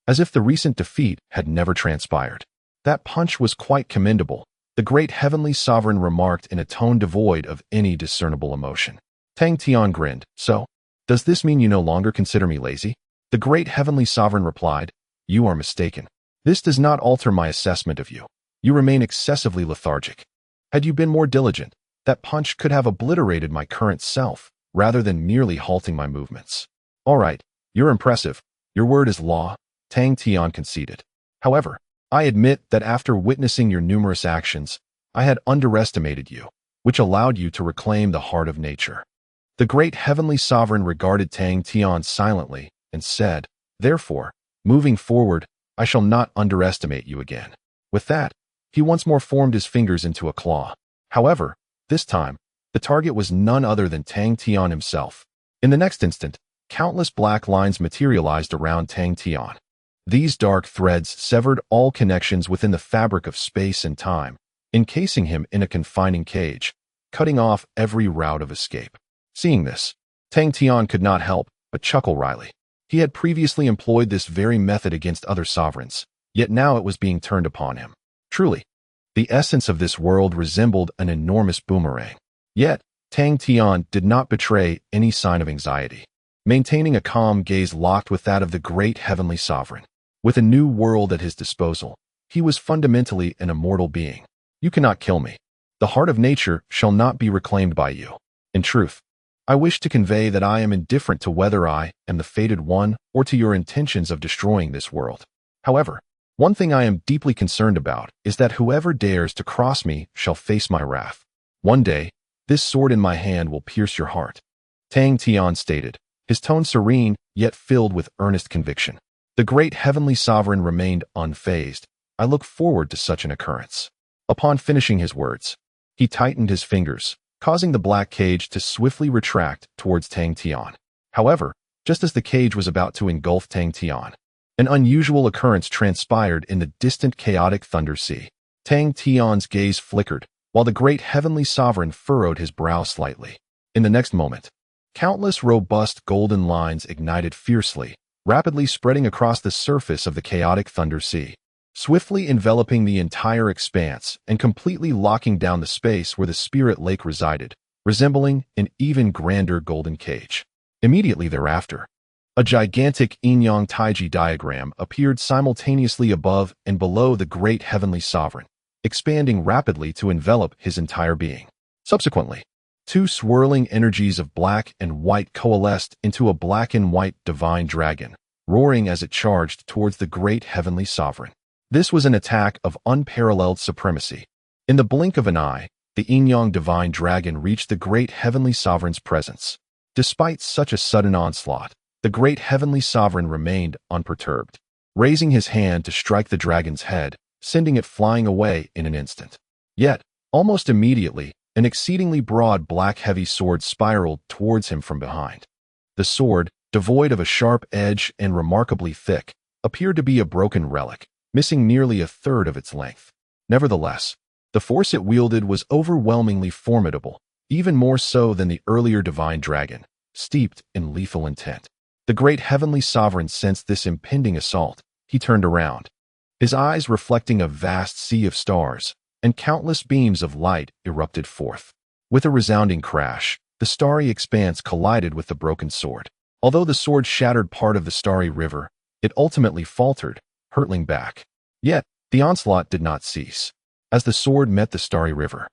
as if the recent defeat had never transpired. That punch was quite commendable, the great heavenly sovereign remarked in a tone devoid of any discernible emotion. Tang Tian grinned. So, does this mean you no longer consider me lazy? The great heavenly sovereign replied, you are mistaken. This does not alter my assessment of you. You remain excessively lethargic. Had you been more diligent, that punch could have obliterated my current self, rather than merely halting my movements. All right, you're impressive. Your word is law, Tang Tian conceded. However, I admit that after witnessing your numerous actions, I had underestimated you, which allowed you to reclaim the heart of nature. The great heavenly sovereign regarded Tang Tian silently and said, therefore, moving forward, I shall not underestimate you again. With that, he once more formed his fingers into a claw. However, this time, the target was none other than Tang Tian himself. In the next instant, countless black lines materialized around Tang Tian. These dark threads severed all connections within the fabric of space and time, encasing him in a confining cage, cutting off every route of escape. Seeing this, Tang Tian could not help but chuckle wryly. He had previously employed this very method against other sovereigns, yet now it was being turned upon him. Truly, the essence of this world resembled an enormous boomerang. Yet, Tang Tian did not betray any sign of anxiety, maintaining a calm gaze locked with that of the great heavenly sovereign. With a new world at his disposal, he was fundamentally an immortal being. You cannot kill me. The heart of nature shall not be reclaimed by you. In truth, I wish to convey that I am indifferent to whether I am the fated one or to your intentions of destroying this world. However, one thing I am deeply concerned about is that whoever dares to cross me shall face my wrath. One day, this sword in my hand will pierce your heart. Tang Tian stated, his tone serene yet filled with earnest conviction. The great heavenly sovereign remained unfazed. I look forward to such an occurrence. Upon finishing his words, he tightened his fingers, causing the black cage to swiftly retract towards Tang Tian. However, just as the cage was about to engulf Tang Tian, an unusual occurrence transpired in the distant chaotic thunder sea. Tang Tian's gaze flickered, while the great heavenly sovereign furrowed his brow slightly. In the next moment, countless robust golden lines ignited fiercely, rapidly spreading across the surface of the chaotic thunder sea, swiftly enveloping the entire expanse and completely locking down the space where the spirit lake resided, resembling an even grander golden cage. Immediately thereafter, a gigantic yin-yang taiji diagram appeared simultaneously above and below the great heavenly sovereign, expanding rapidly to envelop his entire being. Subsequently, two swirling energies of black and white coalesced into a black and white divine dragon, roaring as it charged towards the great heavenly sovereign. This was an attack of unparalleled supremacy. In the blink of an eye, the yin-yang divine dragon reached the great heavenly sovereign's presence. Despite such a sudden onslaught, the great heavenly sovereign remained unperturbed, raising his hand to strike the dragon's head, sending it flying away in an instant. Yet, almost immediately, an exceedingly broad black heavy sword spiraled towards him from behind. The sword, devoid of a sharp edge and remarkably thick, appeared to be a broken relic, missing nearly a third of its length. Nevertheless, the force it wielded was overwhelmingly formidable, even more so than the earlier divine dragon, steeped in lethal intent. The great heavenly sovereign sensed this impending assault. He turned around, his eyes reflecting a vast sea of stars, and countless beams of light erupted forth. With a resounding crash, the starry expanse collided with the broken sword. Although the sword shattered part of the starry river, it ultimately faltered, hurtling back. Yet, the onslaught did not cease. As the sword met the starry river,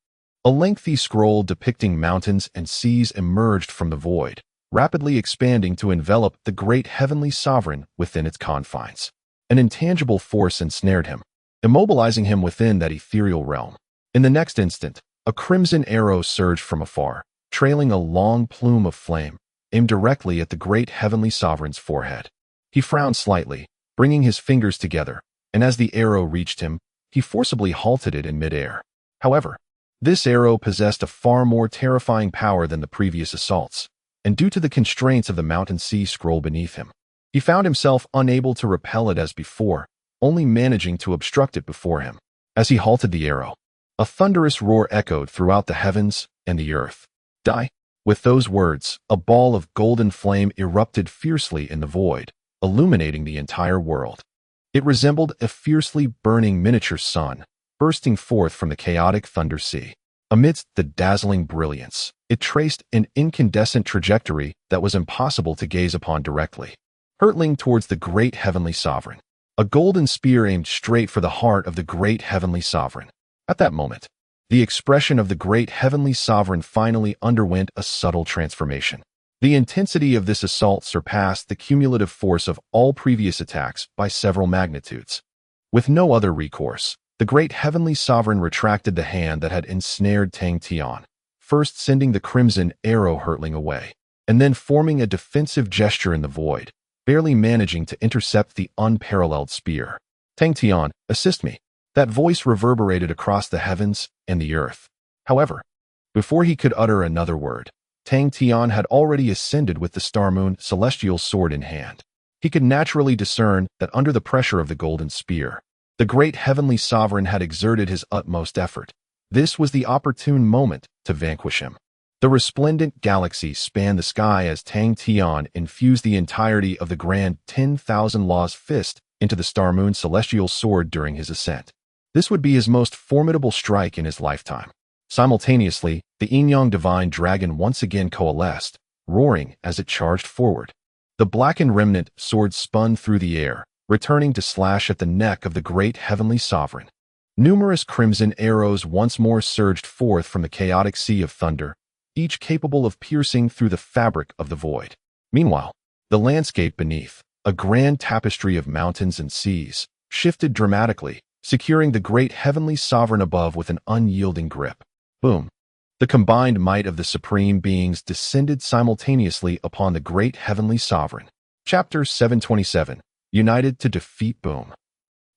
a lengthy scroll depicting mountains and seas emerged from the void, rapidly expanding to envelop the great heavenly sovereign within its confines. An intangible force ensnared him, immobilizing him within that ethereal realm. In the next instant, a crimson arrow surged from afar, trailing a long plume of flame, aimed directly at the great heavenly sovereign's forehead. He frowned slightly, bringing his fingers together, and as the arrow reached him, he forcibly halted it in midair. However, this arrow possessed a far more terrifying power than the previous assaults, and due to the constraints of the mountain sea scroll beneath him, he found himself unable to repel it as before, only managing to obstruct it before him. As he halted the arrow, a thunderous roar echoed throughout the heavens and the earth. Die! With those words, a ball of golden flame erupted fiercely in the void, illuminating the entire world. It resembled a fiercely burning miniature sun, bursting forth from the chaotic thunder sea. Amidst the dazzling brilliance, it traced an incandescent trajectory that was impossible to gaze upon directly, hurtling towards the great heavenly sovereign. A golden spear aimed straight for the heart of the great heavenly sovereign. At that moment, the expression of the great heavenly sovereign finally underwent a subtle transformation. The intensity of this assault surpassed the cumulative force of all previous attacks by several magnitudes. With no other recourse, the great heavenly sovereign retracted the hand that had ensnared Tang Tian, first sending the crimson arrow hurtling away, and then forming a defensive gesture in the void, barely managing to intercept the unparalleled spear. Tang Tian, assist me. That voice reverberated across the heavens and the earth. However, before he could utter another word, Tang Tian had already ascended with the Star Moon celestial sword in hand. He could naturally discern that under the pressure of the golden spear, the great heavenly sovereign had exerted his utmost effort. This was the opportune moment to vanquish him. The resplendent galaxy spanned the sky as Tang Tian infused the entirety of the grand 10,000 Laws fist into the Star Moon celestial sword during his ascent. This would be his most formidable strike in his lifetime. Simultaneously, the yin-yang divine dragon once again coalesced, roaring as it charged forward. The blackened remnant sword spun through the air, returning to slash at the neck of the great heavenly sovereign. Numerous crimson arrows once more surged forth from the chaotic sea of thunder, each capable of piercing through the fabric of the void. Meanwhile, the landscape beneath, a grand tapestry of mountains and seas, shifted dramatically, securing the great heavenly sovereign above with an unyielding grip. Boom! The combined might of the supreme beings descended simultaneously upon the great heavenly sovereign. Chapter 727, United to Defeat Boom.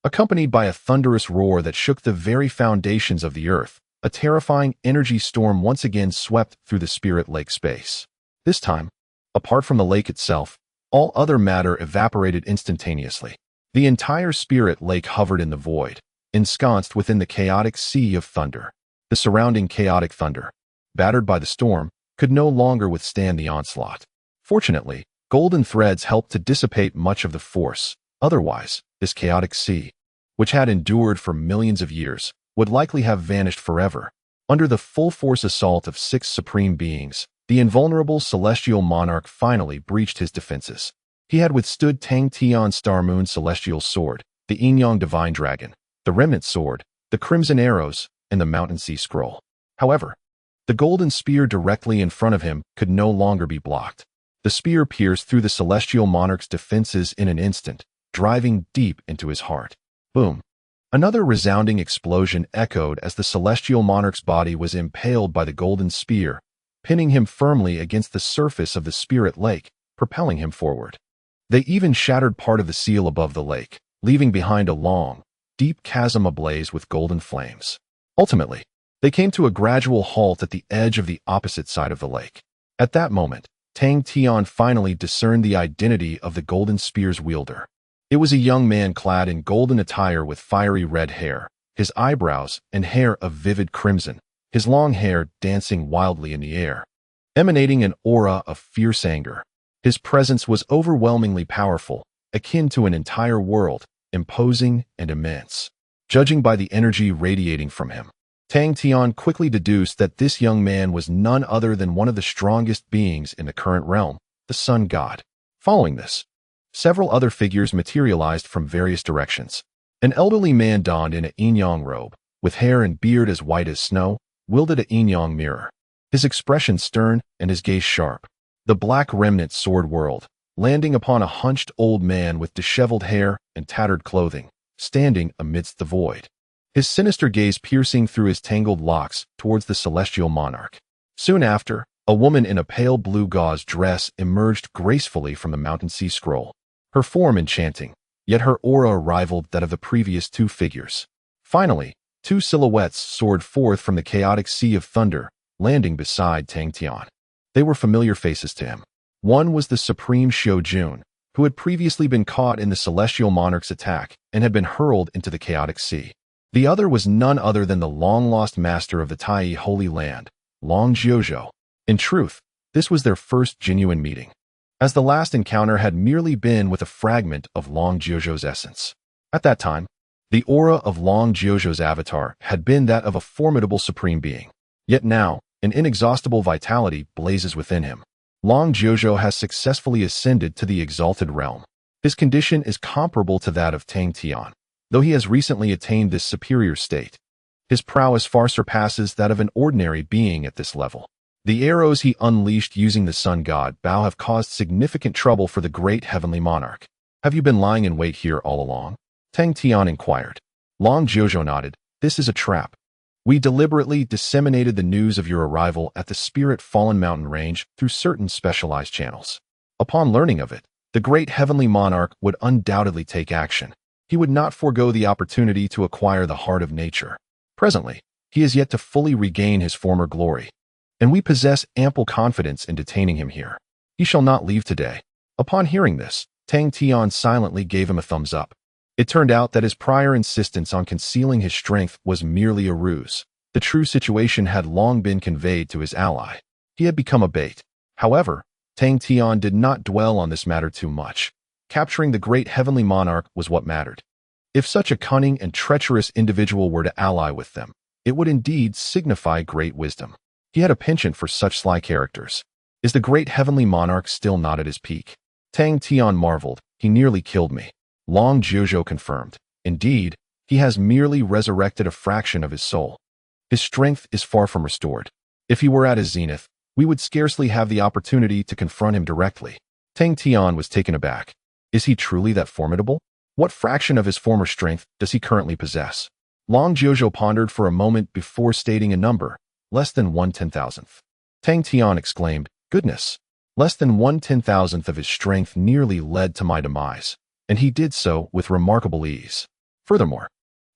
Accompanied by a thunderous roar that shook the very foundations of the earth, a terrifying energy storm once again swept through the spirit lake space. This time, apart from the lake itself, all other matter evaporated instantaneously. The entire spirit lake hovered in the void, ensconced within the chaotic sea of thunder. The surrounding chaotic thunder, battered by the storm, could no longer withstand the onslaught. Fortunately, golden threads helped to dissipate much of the force. Otherwise, this chaotic sea, which had endured for millions of years, would likely have vanished forever. Under the full force assault of 6 supreme beings, the invulnerable celestial monarch finally breached his defenses. He had withstood Tang Tian's Star Moon celestial sword, the yin-yang divine dragon, the remnant sword, the crimson arrows, and the mountain sea scroll. However, the golden spear directly in front of him could no longer be blocked. The spear pierced through the celestial monarch's defenses in an instant, driving deep into his heart. Boom! Another resounding explosion echoed as the celestial monarch's body was impaled by the golden spear, pinning him firmly against the surface of the spirit lake, propelling him forward. They even shattered part of the seal above the lake, leaving behind a long, deep chasm ablaze with golden flames. Ultimately, they came to a gradual halt at the edge of the opposite side of the lake. At that moment, Tang Tian finally discerned the identity of the golden spear's wielder. It was a young man clad in golden attire with fiery red hair, his eyebrows and hair of vivid crimson, his long hair dancing wildly in the air, emanating an aura of fierce anger. His presence was overwhelmingly powerful, akin to an entire world, imposing and immense. Judging by the energy radiating from him, Tang Tian quickly deduced that this young man was none other than one of the strongest beings in the current realm, the Sun God. Following this, several other figures materialized from various directions. An elderly man donned in a yin-yang robe, with hair and beard as white as snow, wielded a yin-yang mirror. His expression stern and his gaze sharp. The black remnant sword whirled, landing upon a hunched old man with disheveled hair and tattered clothing, standing amidst the void. His sinister gaze piercing through his tangled locks towards the celestial monarch. Soon after, a woman in a pale blue gauze dress emerged gracefully from the mountain sea scroll. Her form enchanting, yet her aura rivaled that of the previous two figures. Finally, two silhouettes soared forth from the chaotic sea of thunder, landing beside Tang Tian. They were familiar faces to him. One was the Supreme Xiujun, who had previously been caught in the celestial monarch's attack and had been hurled into the chaotic sea. The other was none other than the long-lost master of the Tai Holy Land, Long Jiuzhou. In truth, this was their first genuine meeting, as the last encounter had merely been with a fragment of Long Jiuzhou's essence. At that time, the aura of Long Jiuzhou's avatar had been that of a formidable supreme being. Yet now, an inexhaustible vitality blazes within him. Long Jiuzhou has successfully ascended to the exalted realm. His condition is comparable to that of Tang Tian, though he has recently attained this superior state. His prowess far surpasses that of an ordinary being at this level. The arrows he unleashed using the sun god Bao have caused significant trouble for the great heavenly monarch. Have you been lying in wait here all along? Tang Tian inquired. Long Jiuzhou nodded. This is a trap. We deliberately disseminated the news of your arrival at the Spirit Fallen Mountain Range through certain specialized channels. Upon learning of it, the great heavenly monarch would undoubtedly take action. He would not forego the opportunity to acquire the heart of nature. Presently, he is yet to fully regain his former glory, and we possess ample confidence in detaining him here. He shall not leave today. Upon hearing this, Tang Tian silently gave him a thumbs up. It turned out that his prior insistence on concealing his strength was merely a ruse. The true situation had long been conveyed to his ally. He had become a bait. However, Tang Tian did not dwell on this matter too much. Capturing the great heavenly monarch was what mattered. If such a cunning and treacherous individual were to ally with them, it would indeed signify great wisdom. He had a penchant for such sly characters. Is the great heavenly monarch still not at his peak? Tang Tian marveled. He nearly killed me. Long Jiuzhou confirmed. Indeed, he has merely resurrected a fraction of his soul. His strength is far from restored. If he were at his zenith, we would scarcely have the opportunity to confront him directly. Tang Tian was taken aback. Is he truly that formidable? What fraction of his former strength does he currently possess? Long Jiuzhou pondered for a moment before stating a number, less than 1/10,000th. Tang Tian exclaimed, goodness, less than 1/10,000th of his strength nearly led to my demise, and he did so with remarkable ease. Furthermore,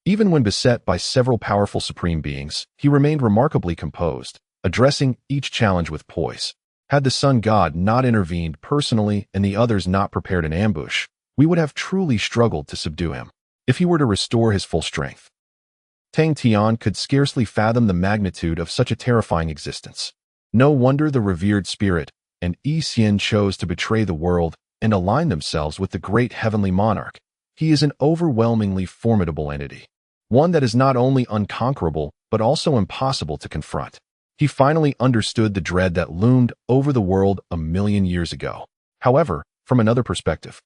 even when beset by several powerful supreme beings, he remained remarkably composed, addressing each challenge with poise. Had the sun god not intervened personally and the others not prepared an ambush, we would have truly struggled to subdue him. If he were to restore his full strength, Tang Tian could scarcely fathom the magnitude of such a terrifying existence. No wonder the revered spirit and Yi Xian chose to betray the world and align themselves with the great heavenly monarch. He is an overwhelmingly formidable entity, one that is not only unconquerable but also impossible to confront. He finally understood the dread that loomed over the world a million years ago. However, from another perspective,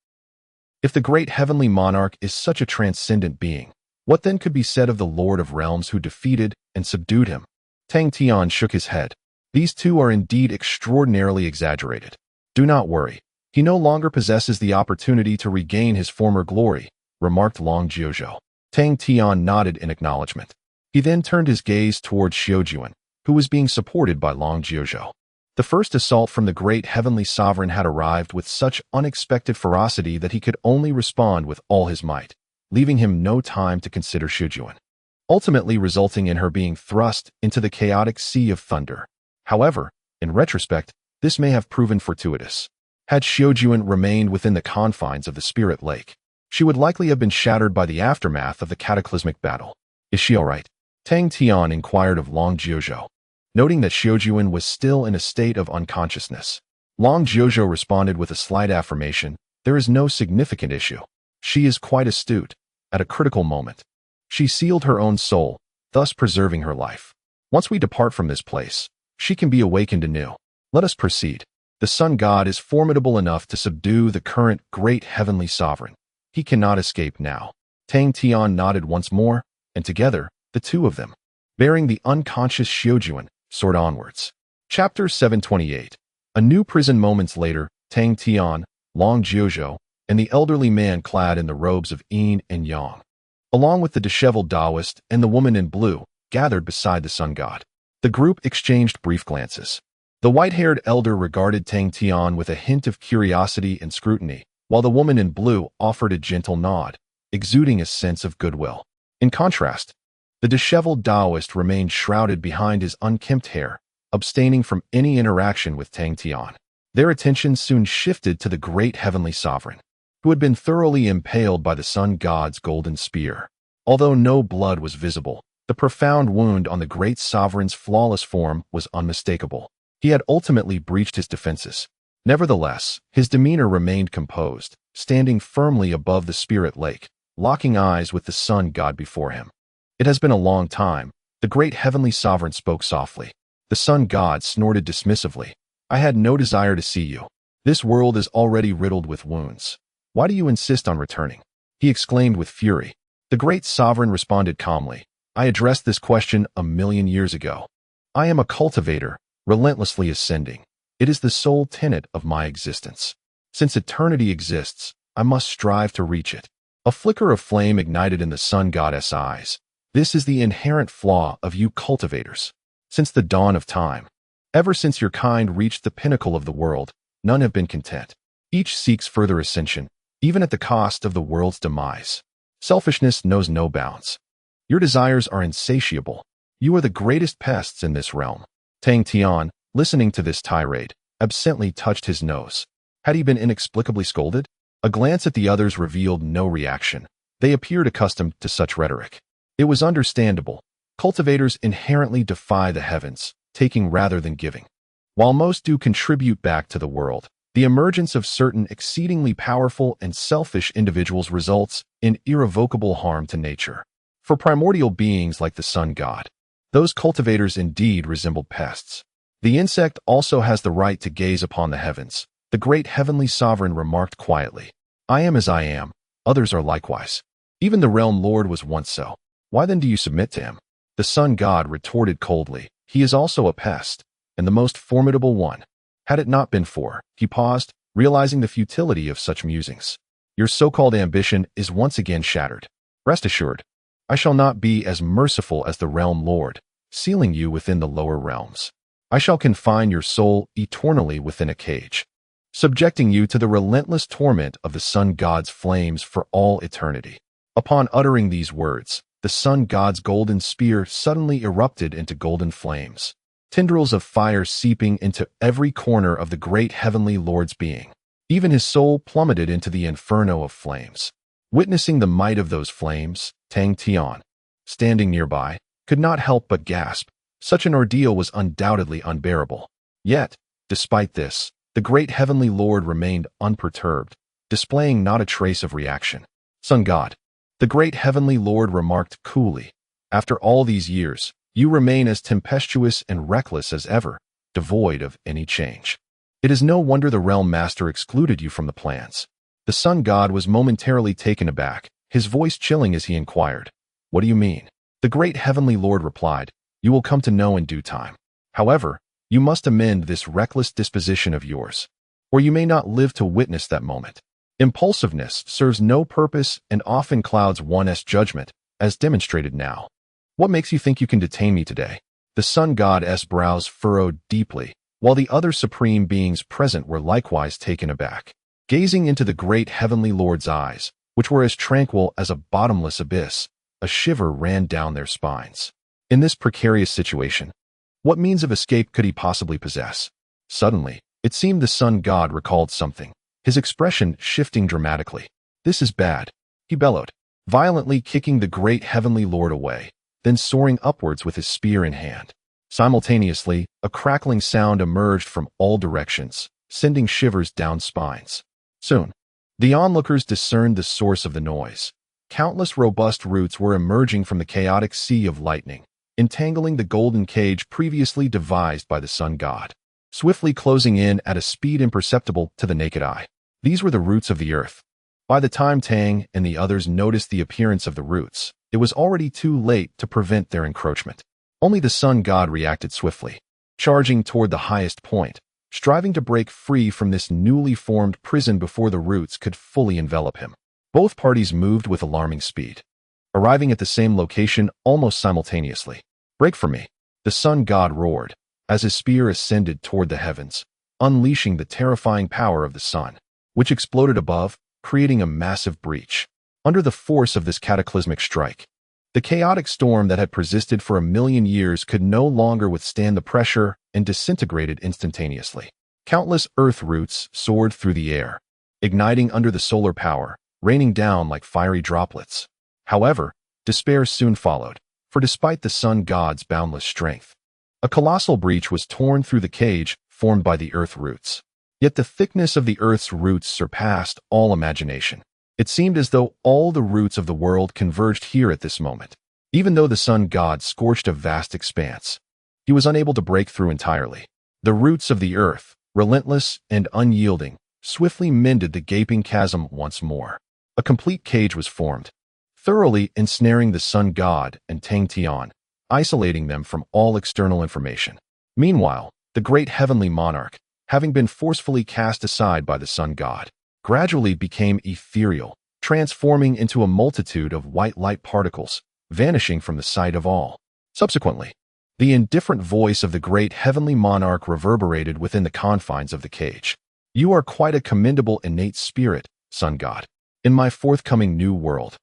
if the great heavenly monarch is such a transcendent being, What then could be said of the Lord of Realms who defeated and subdued him? Tang Tian shook his head. These two are indeed extraordinarily exaggerated. Do not worry. He no longer possesses the opportunity to regain his former glory, remarked Long Jiuzhou. Tang Tian nodded in acknowledgement. He then turned his gaze toward Xiujuan, who was being supported by Long Jiuzhou. The first assault from the great heavenly sovereign had arrived with such unexpected ferocity that he could only respond with all his might, leaving him no time to consider Xiujuan, ultimately resulting in her being thrust into the chaotic sea of thunder. However, in retrospect, this may have proven fortuitous. Had Xiujuan remained within the confines of the Spirit Lake, she would likely have been shattered by the aftermath of the cataclysmic battle. Is she all right? Tang Tian inquired of Long Jiuzhou, noting that Xiujuan was still in a state of unconsciousness. Long Jiuzhou responded with a slight affirmation, there is no significant issue. She is quite astute. At a critical moment, she sealed her own soul, thus preserving her life. Once we depart from this place, she can be awakened anew. Let us proceed. The Sun God is formidable enough to subdue the current great heavenly sovereign. He cannot escape now. Tang Tian nodded once more, and together, the two of them, bearing the unconscious Xiujuan, soared onwards. Chapter 728. A new prison. Moments later, Tang Tian, Long Jiuzhou, and the elderly man clad in the robes of yin and yang, along with the disheveled Taoist and the woman in blue, gathered beside the Sun God. The group exchanged brief glances. The white-haired elder regarded Tang Tian with a hint of curiosity and scrutiny, while the woman in blue offered a gentle nod, exuding a sense of goodwill. In contrast, the disheveled Taoist remained shrouded behind his unkempt hair, abstaining from any interaction with Tang Tian. Their attention soon shifted to the great heavenly sovereign, who had been thoroughly impaled by the Sun God's golden spear. Although no blood was visible, the profound wound on the great sovereign's flawless form was unmistakable. He had ultimately breached his defenses. Nevertheless, his demeanor remained composed, standing firmly above the Spirit Lake, locking eyes with the Sun God before him. It has been a long time, the great heavenly sovereign spoke softly. The Sun God snorted dismissively. I had no desire to see you. This world is already riddled with wounds. Why do you insist on returning? He exclaimed with fury. The great sovereign responded calmly. I addressed this question 1,000,000 years ago. I am a cultivator, relentlessly ascending. It is the sole tenet of my existence. Since eternity exists, I must strive to reach it. A flicker of flame ignited in the Sun God's eyes. This is the inherent flaw of you cultivators. Since the dawn of time, ever since your kind reached the pinnacle of the world, none have been content. Each seeks further ascension, even at the cost of the world's demise. Selfishness knows no bounds. Your desires are insatiable. You are the greatest pests in this realm. Tang Tian, listening to this tirade, absently touched his nose. Had he been inexplicably scolded? A glance at the others revealed no reaction. They appeared accustomed to such rhetoric. It was understandable. Cultivators inherently defy the heavens, taking rather than giving. While most do contribute back to the world, the emergence of certain exceedingly powerful and selfish individuals results in irrevocable harm to nature. For primordial beings like the Sun God, those cultivators indeed resembled pests. The insect also has the right to gaze upon the heavens. The great heavenly sovereign remarked quietly. I am as I am. Others are likewise. Even the realm lord was once so. Why then do you submit to him? The Sun God retorted coldly. He is also a pest, and the most formidable one. Had it not been for, he paused, realizing the futility of such musings. Your so-called ambition is once again shattered. Rest assured, I shall not be as merciful as the realm lord, sealing you within the lower realms. I shall confine your soul eternally within a cage, subjecting you to the relentless torment of the Sun God's flames for all eternity. Upon uttering these words, the Sun God's golden spear suddenly erupted into golden flames, tendrils of fire seeping into every corner of the great heavenly Lord's being. Even his soul plummeted into the inferno of flames. Witnessing the might of those flames, Tang Tian, standing nearby, could not help but gasp. Such an ordeal was undoubtedly unbearable. Yet, despite this, the great heavenly Lord remained unperturbed, displaying not a trace of reaction. Sun God, the great heavenly Lord remarked coolly, after all these years, you remain as tempestuous and reckless as ever, devoid of any change. It is no wonder the realm master excluded you from the plans. The Sun God was momentarily taken aback, his voice chilling as he inquired, What do you mean? The great heavenly Lord replied, You will come to know in due time. However, you must amend this reckless disposition of yours, or you may not live to witness that moment. Impulsiveness serves no purpose and often clouds one's judgment, as demonstrated now. What makes you think you can detain me today? The sun god's brows furrowed deeply, while the other supreme beings present were likewise taken aback. Gazing into the great heavenly Lord's eyes, which were as tranquil as a bottomless abyss, a shiver ran down their spines. In this precarious situation, what means of escape could he possibly possess? Suddenly, it seemed the sun god recalled something, his expression shifting dramatically. This is bad, he bellowed, violently kicking the great heavenly Lord away, then soaring upwards with his spear in hand. Simultaneously, a crackling sound emerged from all directions, sending shivers down spines. Soon, the onlookers discerned the source of the noise. Countless robust roots were emerging from the chaotic sea of lightning, entangling the golden cage previously devised by the sun god, swiftly closing in at a speed imperceptible to the naked eye. These were the roots of the earth. By the time Tang and the others noticed the appearance of the roots, it was already too late to prevent their encroachment. Only the sun god reacted swiftly, charging toward the highest point, striving to break free from this newly formed prison before the roots could fully envelop him. Both parties moved with alarming speed, arriving at the same location almost simultaneously. Break for me, the sun god roared, as his spear ascended toward the heavens, unleashing the terrifying power of the sun, which exploded above, creating a massive breach. Under the force of this cataclysmic strike, the chaotic storm that had persisted for 1,000,000 years could no longer withstand the pressure and disintegrated instantaneously. Countless earth roots soared through the air, igniting under the solar power, raining down like fiery droplets. However, despair soon followed, for despite the sun god's boundless strength, a colossal breach was torn through the cage formed by the earth roots. Yet the thickness of the earth's roots surpassed all imagination. It seemed as though all the roots of the world converged here at this moment. Even though the sun god scorched a vast expanse, he was unable to break through entirely. The roots of the earth, relentless and unyielding, swiftly mended the gaping chasm once more. A complete cage was formed, thoroughly ensnaring the sun god and Tang Tian, isolating them from all external information. Meanwhile, the great heavenly monarch, having been forcefully cast aside by the sun god, gradually became ethereal, transforming into a multitude of white light particles, vanishing from the sight of all. Subsequently, the indifferent voice of the great heavenly monarch reverberated within the confines of the cage. You are quite a commendable innate spirit, sun god. In my forthcoming new world,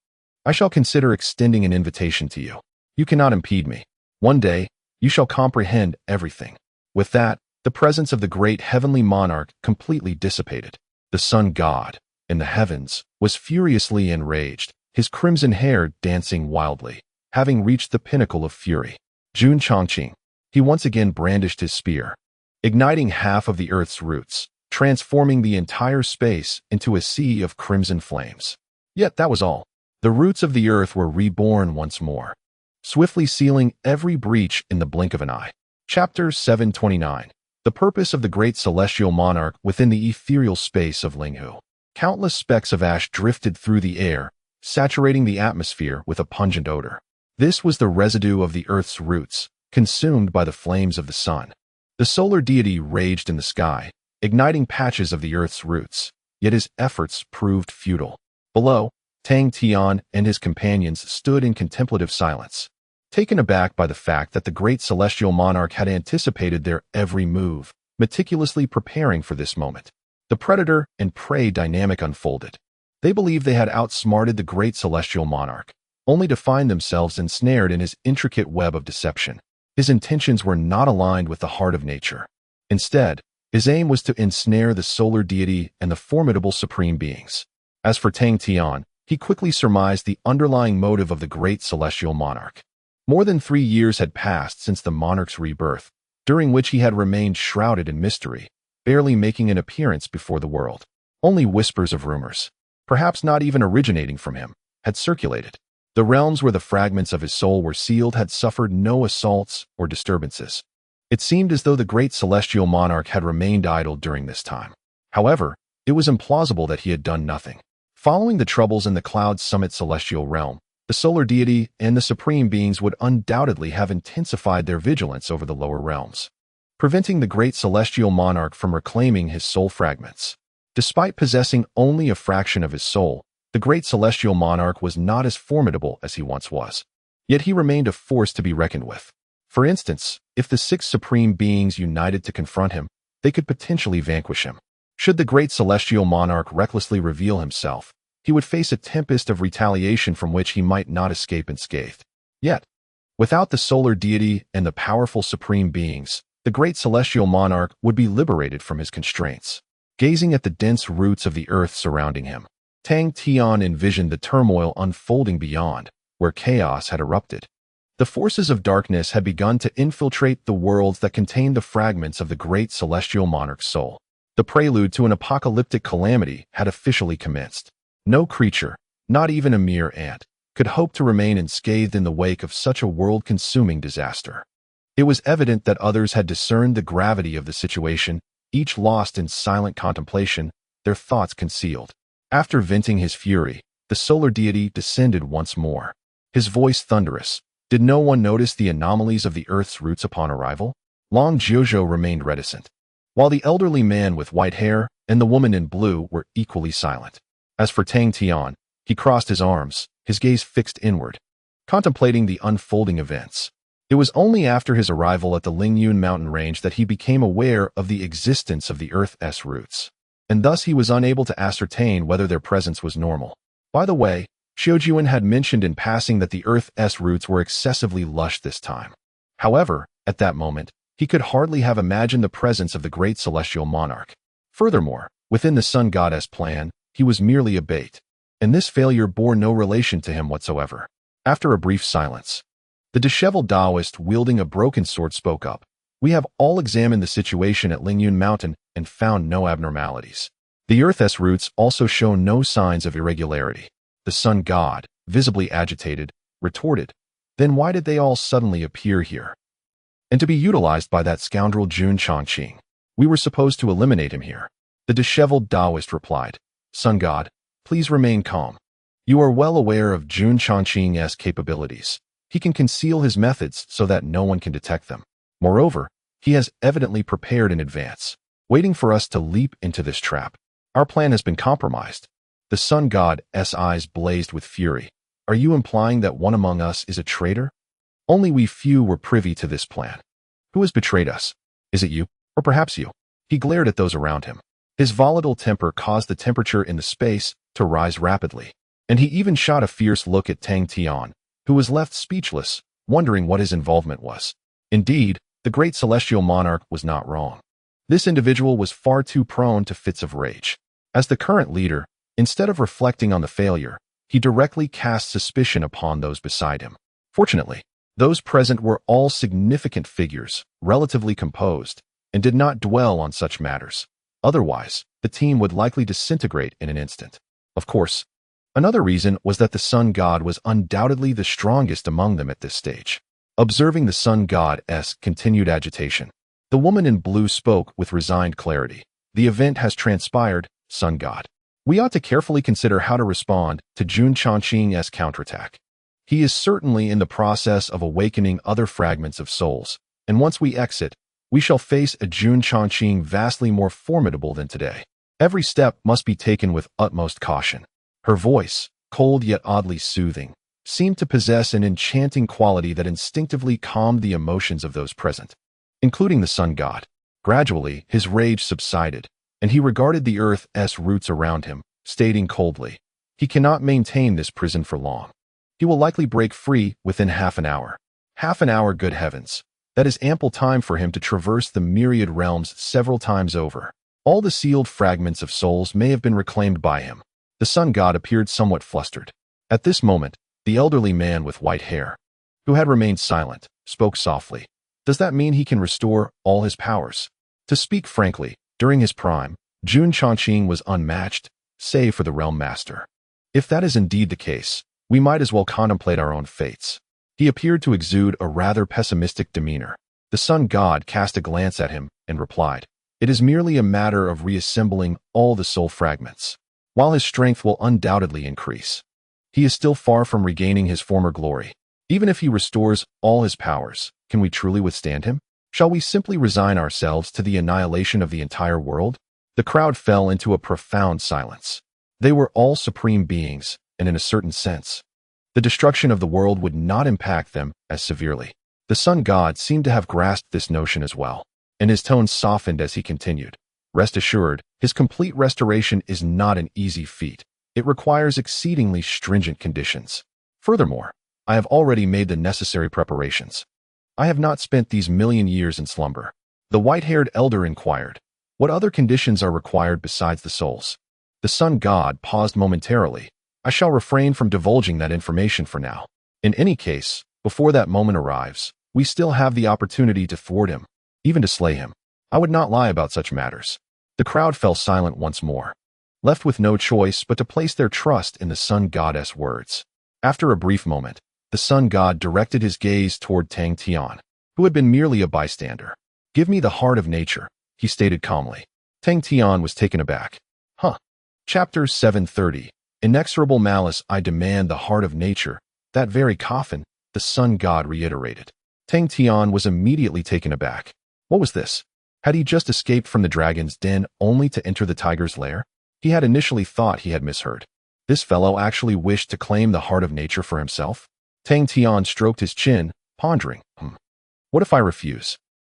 I shall consider extending an invitation to you. You cannot impede me. One day, you shall comprehend everything. With that, the presence of the great heavenly monarch completely dissipated. The sun god, in the heavens, was furiously enraged, his crimson hair dancing wildly, having reached the pinnacle of fury. Jun Chongqing, he once again brandished his spear, igniting half of the earth's roots, transforming the entire space into a sea of crimson flames. Yet that was all. The roots of the earth were reborn once more, swiftly sealing every breach in the blink of an eye. Chapter 729. The purpose of the great celestial monarch within the ethereal space of Linghu. Countless specks of ash drifted through the air, saturating the atmosphere with a pungent odor. This was the residue of the earth's roots, consumed by the flames of the sun. The solar deity raged in the sky, igniting patches of the earth's roots, yet his efforts proved futile. Below, Tang Tian and his companions stood in contemplative silence, taken aback by the fact that the great celestial monarch had anticipated their every move, meticulously preparing for this moment. The predator and prey dynamic unfolded. They believed they had outsmarted the great celestial monarch, only to find themselves ensnared in his intricate web of deception. His intentions were not aligned with the heart of nature. Instead, his aim was to ensnare the solar deity and the formidable supreme beings. As for Tang Tian, he quickly surmised the underlying motive of the great celestial monarch. More than 3 years had passed since the monarch's rebirth, during which he had remained shrouded in mystery, barely making an appearance before the world. Only whispers of rumors, perhaps not even originating from him, had circulated. The realms where the fragments of his soul were sealed had suffered no assaults or disturbances. It seemed as though the great celestial monarch had remained idle during this time. However, it was implausible that he had done nothing. Following the troubles in the Cloud Summit celestial realm, the solar deity and the supreme beings would undoubtedly have intensified their vigilance over the lower realms, preventing the great celestial monarch from reclaiming his soul fragments. Despite possessing only a fraction of his soul, the great celestial monarch was not as formidable as he once was. Yet he remained a force to be reckoned with. For instance, if the 6 supreme beings united to confront him, they could potentially vanquish him. Should the great celestial monarch recklessly reveal himself, he would face a tempest of retaliation from which he might not escape unscathed. Yet, without the solar deity and the powerful supreme beings, the great celestial monarch would be liberated from his constraints. Gazing at the dense roots of the earth surrounding him, Tang Tian envisioned the turmoil unfolding beyond, where chaos had erupted. The forces of darkness had begun to infiltrate the worlds that contained the fragments of the great celestial monarch's soul. The prelude to an apocalyptic calamity had officially commenced. No creature, not even a mere ant, could hope to remain unscathed in the wake of such a world-consuming disaster. It was evident that others had discerned the gravity of the situation, each lost in silent contemplation, their thoughts concealed. After venting his fury, the solar deity descended once more. His voice thunderous. Did no one notice the anomalies of the Earth's roots upon arrival? Long Jiuzhou remained reticent, while the elderly man with white hair and the woman in blue were equally silent. As for Tang Tian, he crossed his arms, his gaze fixed inward, contemplating the unfolding events. It was only after his arrival at the Lingyun mountain range that he became aware of the existence of the Earth's roots, and thus he was unable to ascertain whether their presence was normal. By the way, Xiujian had mentioned in passing that the Earth's roots were excessively lush this time. However, at that moment, he could hardly have imagined the presence of the great celestial monarch. Furthermore, within the sun goddess plan, he was merely a bait, and this failure bore no relation to him whatsoever. After a brief silence, the disheveled Taoist wielding a broken sword spoke up. We have all examined the situation at Lingyun Mountain and found no abnormalities. The Earth's roots also show no signs of irregularity. The sun god, visibly agitated, retorted, "Then why did they all suddenly appear here? And to be utilized by that scoundrel Jun Chongqing. We were supposed to eliminate him here." The disheveled Taoist replied, "Sun god, please remain calm. You are well aware of Jun Chongqing's capabilities. He can conceal his methods so that no one can detect them. Moreover, he has evidently prepared in advance, waiting for us to leap into this trap. Our plan has been compromised." The sun god's eyes blazed with fury. "Are you implying that one among us is a traitor? Only we few were privy to this plan. Who has betrayed us? Is it you? Or perhaps you?" He glared at those around him. His volatile temper caused the temperature in the space to rise rapidly, and he even shot a fierce look at Tang Tian, who was left speechless, wondering what his involvement was. Indeed, the great celestial monarch was not wrong. This individual was far too prone to fits of rage. As the current leader, instead of reflecting on the failure, he directly cast suspicion upon those beside him. Fortunately, those present were all significant figures, relatively composed, and did not dwell on such matters. Otherwise, the team would likely disintegrate in an instant. Of course, another reason was that the sun god was undoubtedly the strongest among them at this stage. Observing the sun god's continued agitation, the woman in blue spoke with resigned clarity. "The event has transpired, sun god. We ought to carefully consider how to respond to Jun Chongqing's counterattack. He is certainly in the process of awakening other fragments of souls, and once we exit, we shall face a Jun Chongqing vastly more formidable than today. Every step must be taken with utmost caution." Her voice, cold yet oddly soothing, seemed to possess an enchanting quality that instinctively calmed the emotions of those present, including the sun god. Gradually, his rage subsided, and he regarded the Earth's roots around him, stating coldly, "He cannot maintain this prison for long. He will likely break free within half an hour." Half an hour, good heavens. That is ample time for him to traverse the myriad realms several times over. All the sealed fragments of souls may have been reclaimed by him. The sun god appeared somewhat flustered. At this moment, the elderly man with white hair, who had remained silent, spoke softly. "Does that mean he can restore all his powers?" To speak frankly, during his prime, Jun Chongqing was unmatched, save for the realm master. If that is indeed the case, we might as well contemplate our own fates. He appeared to exude a rather pessimistic demeanor. The sun god cast a glance at him and replied, "It is merely a matter of reassembling all the soul fragments. While his strength will undoubtedly increase, He is still far from regaining his former glory. Even if he restores all his powers, can we truly withstand him? Shall we simply resign ourselves to the annihilation of the entire world? The crowd fell into a profound silence. They were all supreme beings, and in a certain sense, the destruction of the world would not impact them as severely. The sun god seemed to have grasped this notion as well, and his tone softened as he continued. Rest assured, his complete restoration is not an easy feat. It requires exceedingly stringent conditions. Furthermore, I have already made the necessary preparations. I have not spent these million years in slumber. The white-haired elder inquired, what other conditions are required besides the souls? The sun god paused momentarily. I shall refrain from divulging that information for now. In any case, before that moment arrives, we still have the opportunity to thwart him, even to slay him. I would not lie about such matters. The crowd fell silent once more, left with no choice but to place their trust in the sun goddess' words. After a brief moment, the sun god directed his gaze toward Tang Tian, who had been merely a bystander. Give me the heart of nature, he stated calmly. Tang Tian was taken aback. Huh. Chapter 730. Inexorable malice. I demand the heart of nature. That very coffin, the sun god reiterated. Tang Tian was immediately taken aback. What was this? Had he just escaped from the dragon's den only to enter the tiger's lair? He had initially thought he had misheard. This fellow actually wished to claim the heart of nature for himself? Tang Tian stroked his chin, pondering. What if I refuse?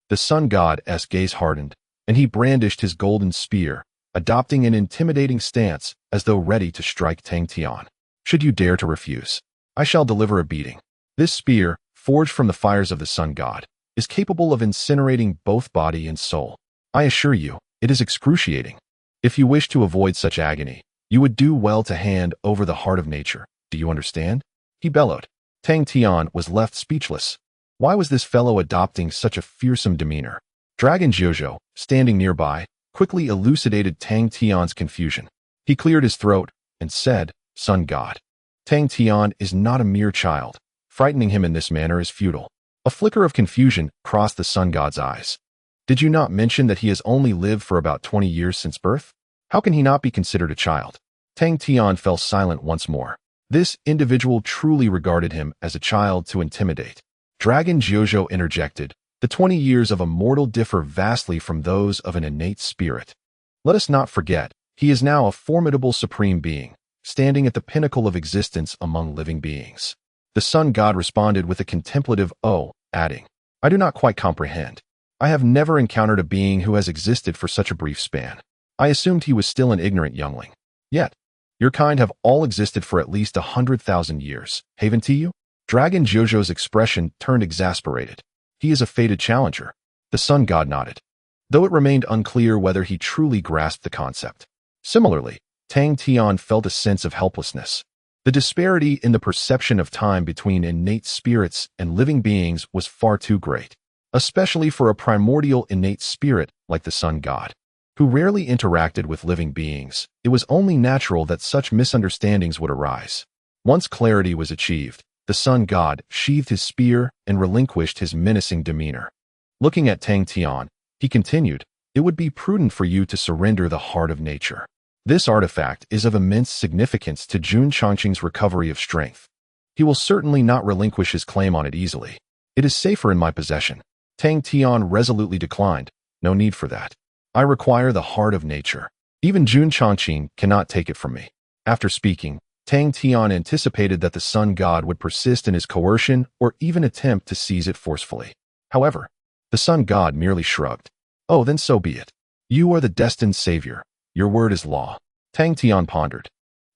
The sun god's gaze hardened, and he brandished his golden spear, adopting an intimidating stance as though ready to strike Tang Tian. Should you dare to refuse, I shall deliver a beating. This spear, forged from the fires of the sun god, is capable of incinerating both body and soul. I assure you, it is excruciating. If you wish to avoid such agony, you would do well to hand over the heart of nature. Do you understand? He bellowed. Tang Tian was left speechless. Why was this fellow adopting such a fearsome demeanor? Dragon Jojo, standing nearby, quickly elucidated Tang Tian's confusion. He cleared his throat and said, Sun God. Tang Tian is not a mere child. Frightening him in this manner is futile. A flicker of confusion crossed the sun god's eyes. Did you not mention that he has only lived for about 20 years since birth? How can he not be considered a child? Tang Tian fell silent once more. This individual truly regarded him as a child to intimidate. Dragon Jojo interjected, the 20 years of a mortal differ vastly from those of an innate spirit. Let us not forget, he is now a formidable supreme being, standing at the pinnacle of existence among living beings. The sun god responded with a contemplative "oh," adding, I do not quite comprehend. I have never encountered a being who has existed for such a brief span. I assumed he was still an ignorant youngling. Yet, your kind have all existed for at least 100,000 years, haven't you? Dragon Jojo's expression turned exasperated. He is a fated challenger. The sun god nodded, though it remained unclear whether he truly grasped the concept. Similarly, Tang Tian felt a sense of helplessness. The disparity in the perception of time between innate spirits and living beings was far too great, especially for a primordial innate spirit like the sun god, who rarely interacted with living beings. It was only natural that such misunderstandings would arise. Once clarity was achieved, the sun god sheathed his spear and relinquished his menacing demeanor. Looking at Tang Tian, he continued, it would be prudent for you to surrender the heart of nature. This artifact is of immense significance to Jun Changqing's recovery of strength. He will certainly not relinquish his claim on it easily. It is safer in my possession. Tang Tian resolutely declined. No need for that. I require the heart of nature. Even Jun Changqing cannot take it from me. After speaking, Tang Tian anticipated that the sun god would persist in his coercion or even attempt to seize it forcefully. However, the sun god merely shrugged. Oh, then so be it. You are the destined savior. Your word is law. Tang Tian pondered.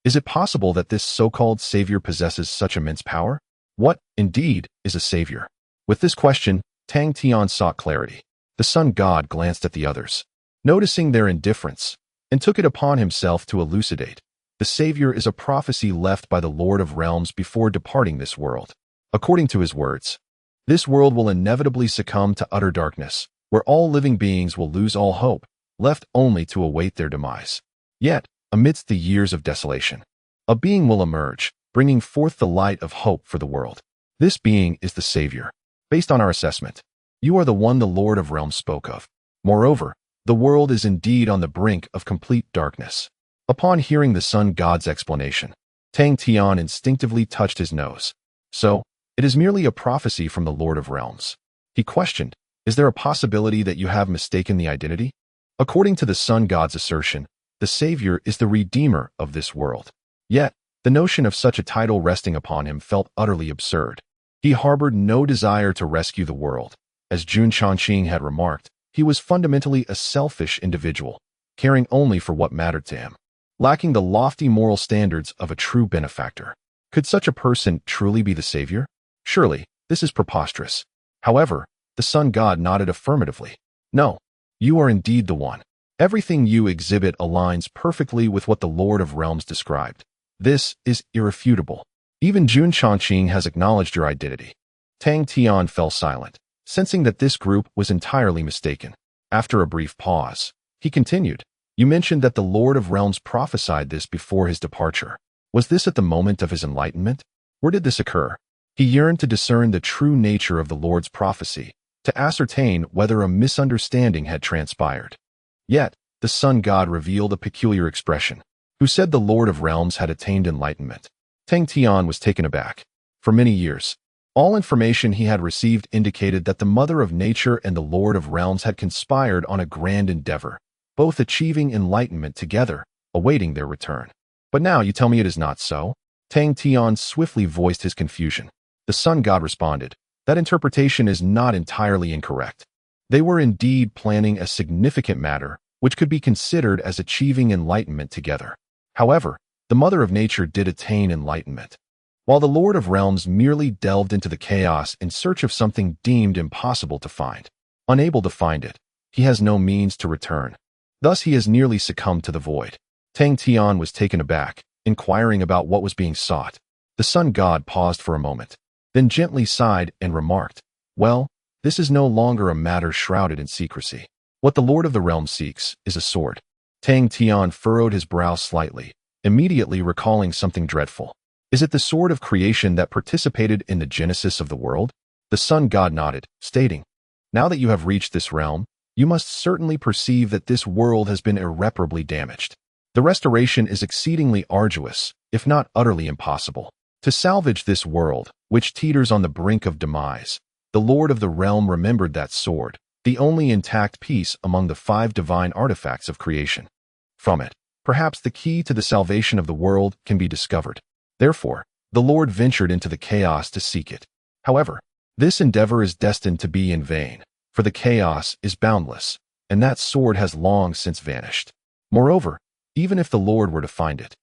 Is it possible that this so-called savior possesses such immense power? What, indeed, is a savior? With this question, Tang Tian sought clarity. The sun god glanced at the others, noticing their indifference, and took it upon himself to elucidate. The savior is a prophecy left by the Lord of Realms before departing this world. According to his words, this world will inevitably succumb to utter darkness, where all living beings will lose all hope, left only to await their demise. Yet, amidst the years of desolation, a being will emerge, bringing forth the light of hope for the world. This being is the Savior. Based on our assessment, you are the one the Lord of Realms spoke of. Moreover, the world is indeed on the brink of complete darkness. Upon hearing the sun god's explanation, Tang Tian instinctively touched his nose. So, it is merely a prophecy from the Lord of Realms. He questioned, is there a possibility that you have mistaken the identity? According to the sun god's assertion, the Savior is the Redeemer of this world. Yet, the notion of such a title resting upon him felt utterly absurd. He harbored no desire to rescue the world. As Jun Changqing had remarked, he was fundamentally a selfish individual, caring only for what mattered to him, lacking the lofty moral standards of a true benefactor. Could such a person truly be the Savior? Surely, this is preposterous. However, the sun god nodded affirmatively. No, you are indeed the one. Everything you exhibit aligns perfectly with what the Lord of Realms described. This is irrefutable. Even Jun Changqing has acknowledged your identity. Tang Tian fell silent, sensing that this group was entirely mistaken. After a brief pause, he continued, you mentioned that the Lord of Realms prophesied this before his departure. Was this at the moment of his enlightenment? Where did this occur? He yearned to discern the true nature of the Lord's prophecy, to ascertain whether a misunderstanding had transpired. Yet, the sun god revealed a peculiar expression. Who said the Lord of Realms had attained enlightenment? Tang Tian was taken aback. For many years, all information he had received indicated that the Mother of Nature and the Lord of Realms had conspired on a grand endeavor, both achieving enlightenment together, awaiting their return. But now you tell me it is not so? Tang Tian swiftly voiced his confusion. The sun god responded, that interpretation is not entirely incorrect. They were indeed planning a significant matter, which could be considered as achieving enlightenment together. However, the Mother of Nature did attain enlightenment, while the Lord of Realms merely delved into the chaos in search of something deemed impossible to find. Unable to find it, he has no means to return. Thus he has nearly succumbed to the void. Tang Tian was taken aback, inquiring about what was being sought. The sun god paused for a moment, then gently sighed and remarked, well, this is no longer a matter shrouded in secrecy. What the Lord of the Realm seeks is a sword. Tang Tian furrowed his brow slightly, immediately recalling something dreadful. Is it the sword of creation that participated in the genesis of the world? The sun god nodded, stating, now that you have reached this realm, you must certainly perceive that this world has been irreparably damaged. The restoration is exceedingly arduous, if not utterly impossible. To salvage this world, which teeters on the brink of demise, the Lord of the Realm remembered that sword, the only intact piece among the 5 divine artifacts of creation. From it, perhaps the key to the salvation of the world can be discovered. Therefore, the Lord ventured into the chaos to seek it. However, this endeavor is destined to be in vain, for the chaos is boundless, and that sword has long since vanished. Moreover, even if the Lord were to find it,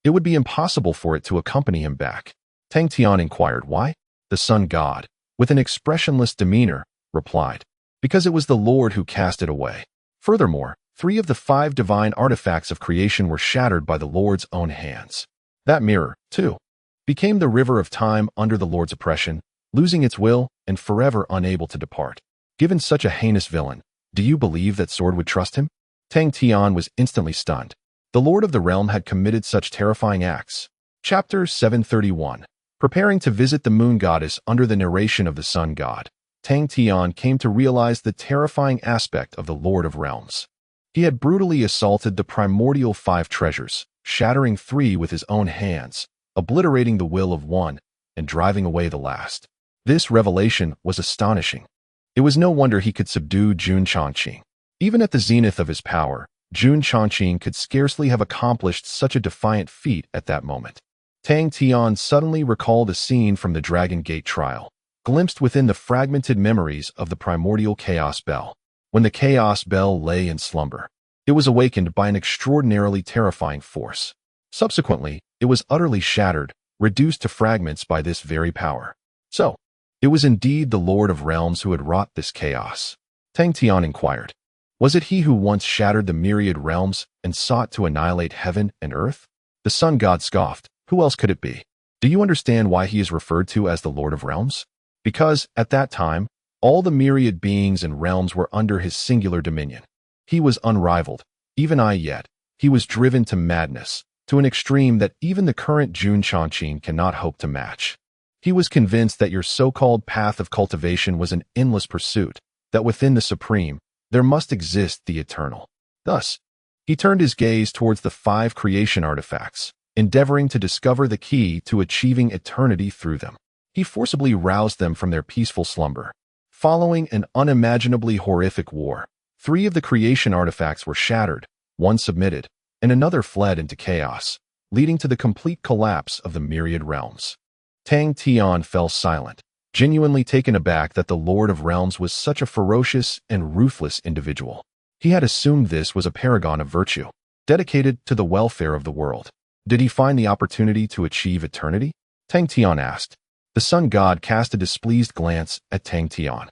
it would be impossible for it to accompany him back. Tang Tian inquired why. The sun god, with an expressionless demeanor, replied, because it was the Lord who cast it away. Furthermore, 3 of the 5 divine artifacts of creation were shattered by the Lord's own hands. That mirror, too, became the river of time under the Lord's oppression, losing its will and forever unable to depart. Given such a heinous villain, do you believe that sword would trust him? Tang Tian was instantly stunned. The Lord of the Realm had committed such terrifying acts. Chapter 731. Preparing to visit the moon goddess under the narration of the sun god, Tang Tian came to realize the terrifying aspect of the Lord of Realms. He had brutally assaulted the primordial 5 treasures, shattering 3 with his own hands, obliterating the will of 1, and driving away the last. This revelation was astonishing. It was no wonder he could subdue Jun Changqing. Even at the zenith of his power, Jun Changqing could scarcely have accomplished such a defiant feat at that moment. Tang Tian suddenly recalled a scene from the Dragon Gate trial, glimpsed within the fragmented memories of the primordial Chaos Bell. When the Chaos Bell lay in slumber, it was awakened by an extraordinarily terrifying force. Subsequently, it was utterly shattered, reduced to fragments by this very power. So, it was indeed the Lord of Realms who had wrought this chaos. Tang Tian inquired, was it he who once shattered the myriad realms and sought to annihilate heaven and earth? The sun god scoffed, who else could it be? Do you understand why he is referred to as the Lord of Realms? Because, at that time, all the myriad beings and realms were under his singular dominion. He was unrivaled, even yet. He was driven to madness, to an extreme that even the current Jun Changqing cannot hope to match. He was convinced that your so-called path of cultivation was an endless pursuit, that within the supreme, there must exist the eternal. Thus, he turned his gaze towards the 5 creation artifacts, endeavoring to discover the key to achieving eternity through them. He forcibly roused them from their peaceful slumber. Following an unimaginably horrific war, 3 of the creation artifacts were shattered, 1 submitted, and another fled into chaos, leading to the complete collapse of the myriad realms. Tang Tian fell silent, genuinely taken aback that the Lord of Realms was such a ferocious and ruthless individual. He had assumed this was a paragon of virtue, dedicated to the welfare of the world. Did he find the opportunity to achieve eternity? Tang Tian asked. The sun god cast a displeased glance at Tang Tian.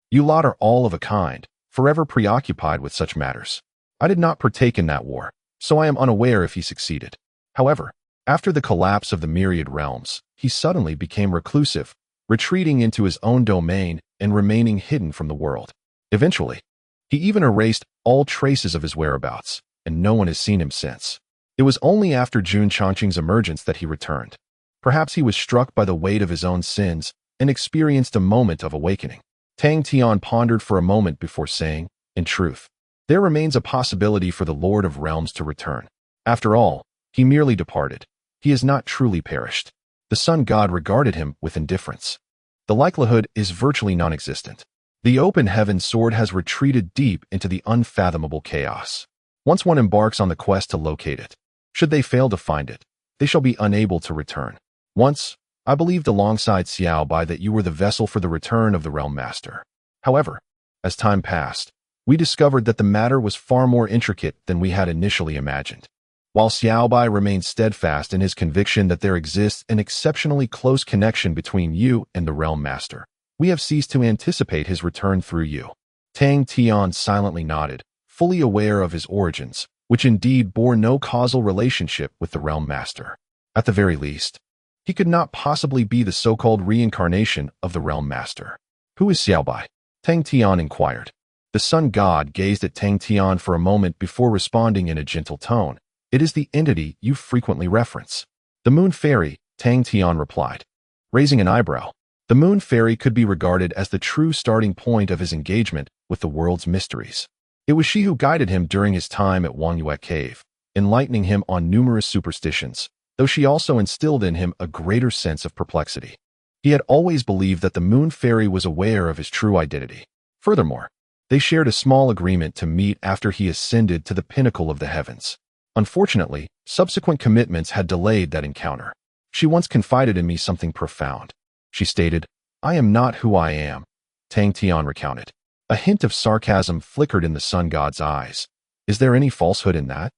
You lot are all of a kind, forever preoccupied with such matters. I did not partake in that war, so I am unaware if he succeeded. However, after the collapse of the myriad realms, he suddenly became reclusive, retreating into his own domain and remaining hidden from the world. Eventually, he even erased all traces of his whereabouts, and no one has seen him since. It was only after Jun Changqing's emergence that he returned. Perhaps he was struck by the weight of his own sins and experienced a moment of awakening. Tang Tian pondered for a moment before saying, in truth, there remains a possibility for the Lord of Realms to return. After all, he merely departed. He has not truly perished. The sun god regarded him with indifference. The likelihood is virtually non-existent. The open heaven sword has retreated deep into the unfathomable chaos. Once one embarks on the quest to locate it, should they fail to find it, they shall be unable to return. Once, I believed alongside Xiao Bai that you were the vessel for the return of the Realm Master. However, as time passed, we discovered that the matter was far more intricate than we had initially imagined. While Xiao Bai remained steadfast in his conviction that there exists an exceptionally close connection between you and the Realm Master, we have ceased to anticipate his return through you. Tang Tian silently nodded, fully aware of his origins, which indeed bore no causal relationship with the Realm Master. At the very least, he could not possibly be the so-called reincarnation of the Realm Master. Who is Xiao Bai? Tang Tian inquired. The sun god gazed at Tang Tian for a moment before responding in a gentle tone. It is the entity you frequently reference. The Moon Fairy, Tang Tian replied. Raising an eyebrow, the Moon Fairy could be regarded as the true starting point of his engagement with the world's mysteries. It was she who guided him during his time at Wangyue Cave, enlightening him on numerous superstitions, though she also instilled in him a greater sense of perplexity. He had always believed that the Moon Fairy was aware of his true identity. Furthermore, they shared a small agreement to meet after he ascended to the pinnacle of the heavens. Unfortunately, subsequent commitments had delayed that encounter. She once confided in me something profound. She stated, I am not who I am, Tang Tian recounted. A hint of sarcasm flickered in the sun god's eyes. Is there any falsehood in that?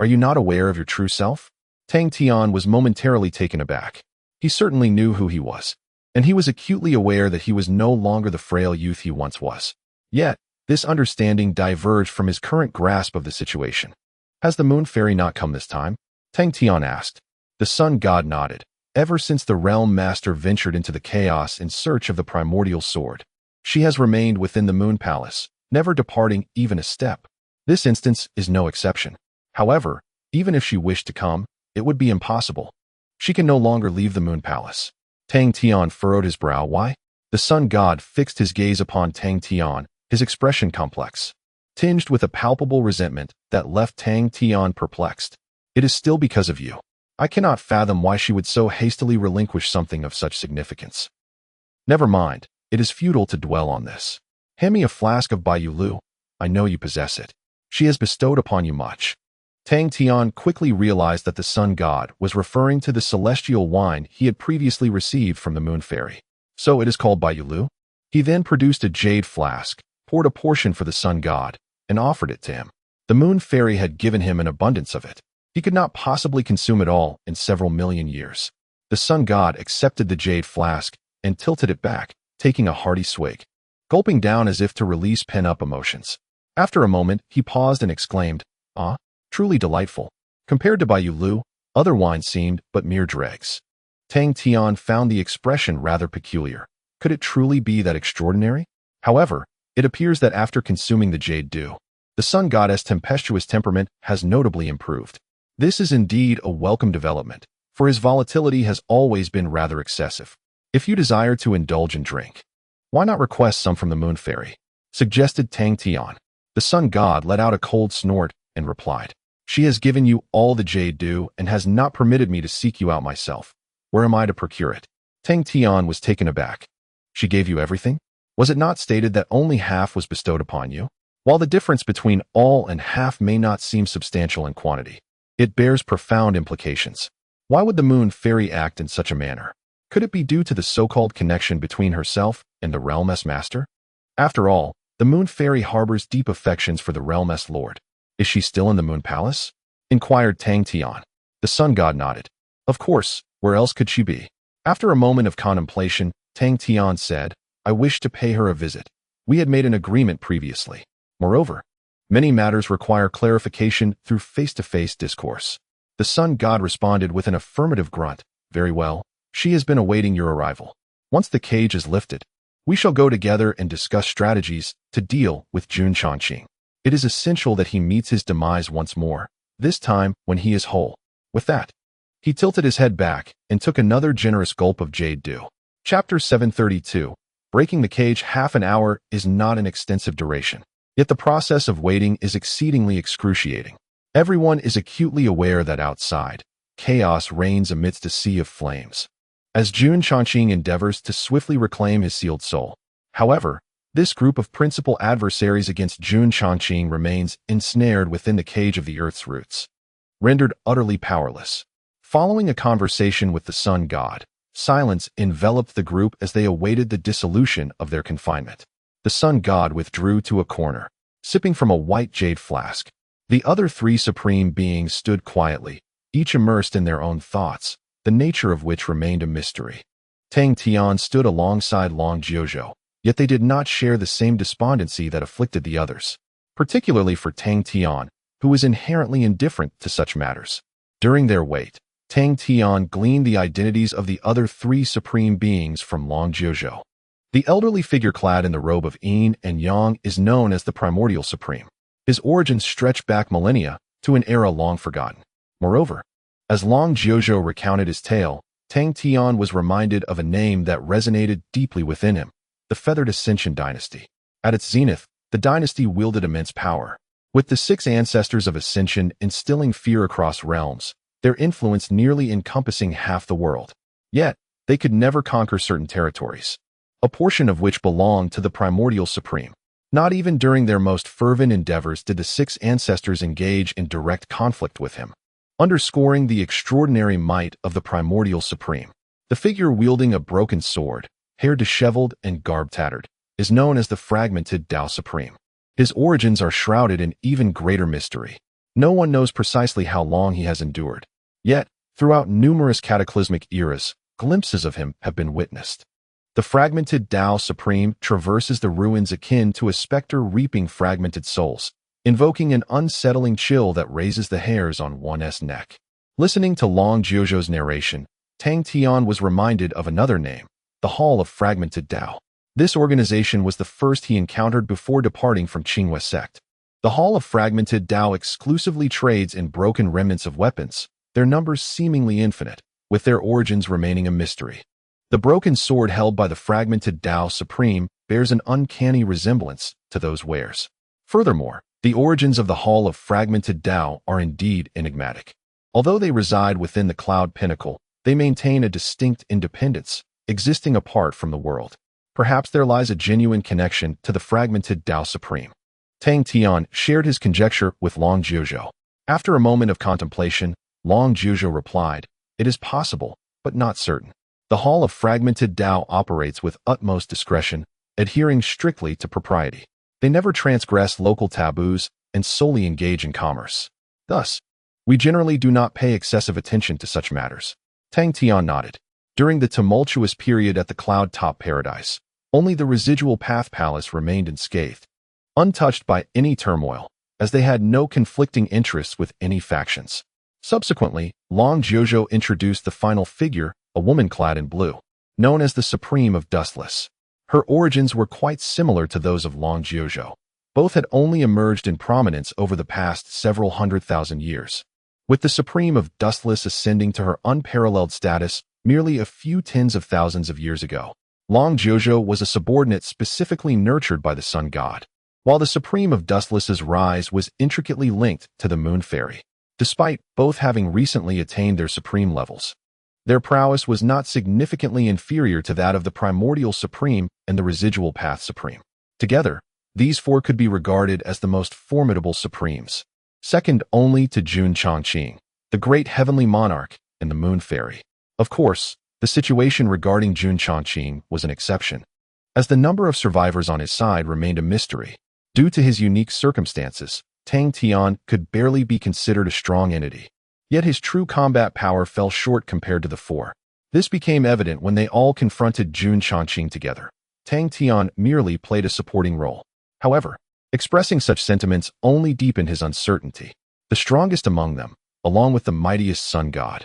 Are you not aware of your true self? Tang Tian was momentarily taken aback. He certainly knew who he was, and he was acutely aware that he was no longer the frail youth he once was. Yet, this understanding diverged from his current grasp of the situation. Has the Moon Fairy not come this time? Tang Tian asked. The sun god nodded. Ever since the Realm Master ventured into the chaos in search of the primordial sword, she has remained within the Moon Palace, never departing even a step. This instance is no exception. However, even if she wished to come, it would be impossible. She can no longer leave the Moon Palace. Tang Tian furrowed his brow. Why? The sun god fixed his gaze upon Tang Tian, his expression complex, tinged with a palpable resentment that left Tang Tian perplexed. It is still because of you. I cannot fathom why she would so hastily relinquish something of such significance. Never mind, it is futile to dwell on this. Hand me a flask of Baiyulu. I know you possess it. She has bestowed upon you much. Tang Tian quickly realized that the sun god was referring to the celestial wine he had previously received from the Moon Fairy. So it is called Baiyulu? He then produced a jade flask, poured a portion for the sun god, and offered it to him. The Moon Fairy had given him an abundance of it. He could not possibly consume it all in several million years. The sun god accepted the jade flask and tilted it back, taking a hearty swig, gulping down as if to release pent-up emotions. After a moment, he paused and exclaimed, Ah, truly delightful. Compared to Baiyulu, other wines seemed but mere dregs. Tang Tian found the expression rather peculiar. Could it truly be that extraordinary? However, it appears that after consuming the jade dew, the sun goddess' tempestuous temperament has notably improved. This is indeed a welcome development, for his volatility has always been rather excessive. If you desire to indulge in drink, why not request some from the Moon Fairy? Suggested Tang Tian. The sun god let out a cold snort and replied, She has given you all the jade due and has not permitted me to seek you out myself. Where am I to procure it? Tang Tian was taken aback. She gave you everything? Was it not stated that only half was bestowed upon you? While the difference between all and half may not seem substantial in quantity, it bears profound implications. Why would the moon fairy act in such a manner? Could it be due to the so-called connection between herself and the realm-s master? After all, the moon fairy harbors deep affections for the realm-s lord. Is she still in the moon palace? Inquired Tang Tian. The sun god nodded. Of course, where else could she be? After a moment of contemplation, Tang Tian said, I wish to pay her a visit. We had made an agreement previously. Moreover, many matters require clarification through face-to-face discourse. The sun god responded with an affirmative grunt. Very well. She has been awaiting your arrival. Once the cage is lifted, we shall go together and discuss strategies to deal with Jun Changqing. It is essential that he meets his demise once more, this time when he is whole. With that, he tilted his head back and took another generous gulp of jade dew. Chapter 732. Breaking the cage. Half an hour is not an extensive duration. Yet the process of waiting is exceedingly excruciating. Everyone is acutely aware that outside, chaos reigns amidst a sea of flames, as Jun Changqing endeavors to swiftly reclaim his sealed soul. However, this group of principal adversaries against Jun Changqing remains ensnared within the cage of the earth's roots, rendered utterly powerless. Following a conversation with the sun god, silence enveloped the group as they awaited the dissolution of their confinement. The sun god withdrew to a corner, sipping from a white jade flask. The other three supreme beings stood quietly, each immersed in their own thoughts, the nature of which remained a mystery. Tang Tian stood alongside Long Jiuzhou, yet they did not share the same despondency that afflicted the others, particularly for Tang Tian, who was inherently indifferent to such matters. During their wait, Tang Tian gleaned the identities of the other three supreme beings from Long Jiuzhou. The elderly figure clad in the robe of yin and yang is known as the Primordial Supreme. His origins stretch back millennia to an era long forgotten. Moreover, as Long Jiuzhou recounted his tale, Tang Tian was reminded of a name that resonated deeply within him, the Feathered Ascension Dynasty. At its zenith, the dynasty wielded immense power. With the 6 ancestors of Ascension instilling fear across realms, their influence nearly encompassing half the world. Yet, they could never conquer certain territories, a portion of which belonged to the Primordial Supreme. Not even during their most fervent endeavors did the 6 ancestors engage in direct conflict with him, underscoring the extraordinary might of the Primordial Supreme. The figure wielding a broken sword, hair disheveled and garb tattered, is known as the Fragmented Tao Supreme. His origins are shrouded in even greater mystery. No one knows precisely how long he has endured. Yet, throughout numerous cataclysmic eras, glimpses of him have been witnessed. The Fragmented Tao Supreme traverses the ruins akin to a specter reaping fragmented souls, invoking an unsettling chill that raises the hairs on one's neck. Listening to Long Jiuzhou's narration, Tang Tian was reminded of another name, the Hall of Fragmented Tao. This organization was the first he encountered before departing from Qinghua sect. The Hall of Fragmented Tao exclusively trades in broken remnants of weapons, their numbers seemingly infinite, with their origins remaining a mystery. The broken sword held by the Fragmented Tao Supreme bears an uncanny resemblance to those wares. Furthermore, the origins of the Hall of Fragmented Tao are indeed enigmatic. Although they reside within the Cloud Pinnacle, they maintain a distinct independence, existing apart from the world. Perhaps there lies a genuine connection to the Fragmented Tao Supreme. Tang Tian shared his conjecture with Long Jiuzhou. After a moment of contemplation, Long Jiuzhou replied, "It is possible, but not certain. The Hall of Fragmented Tao operates with utmost discretion, adhering strictly to propriety. They never transgress local taboos and solely engage in commerce. Thus, we generally do not pay excessive attention to such matters." Tang Tian nodded. During the tumultuous period at the Cloud Top Paradise, only the residual Path Palace remained unscathed, untouched by any turmoil, as they had no conflicting interests with any factions. Subsequently, Long Jiuzhou introduced the final figure, a woman clad in blue, known as the Supreme of Dustless. Her origins were quite similar to those of Long Jiuzhou. Both had only emerged in prominence over the past several 100,000 years, with the Supreme of Dustless ascending to her unparalleled status merely a few tens of thousands of years ago. Long Jiuzhou was a subordinate specifically nurtured by the Sun God, while the Supreme of Dustless's rise was intricately linked to the Moon Fairy. despite both having recently attained their supreme levels. Their prowess was not significantly inferior to that of the primordial supreme and the residual path supreme. Together, these four could be regarded as the most formidable supremes, second only to Jun Changqing, the great heavenly monarch and the moon fairy. Of course, the situation regarding Jun Changqing was an exception, as the number of survivors on his side remained a mystery. Due to his unique circumstances, Tang Tian could barely be considered a strong entity. Yet his true combat power fell short compared to the four. This became evident when they all confronted Jun Changqing together. Tang Tian merely played a supporting role. However, expressing such sentiments only deepened his uncertainty. The strongest among them, along with the mightiest sun god,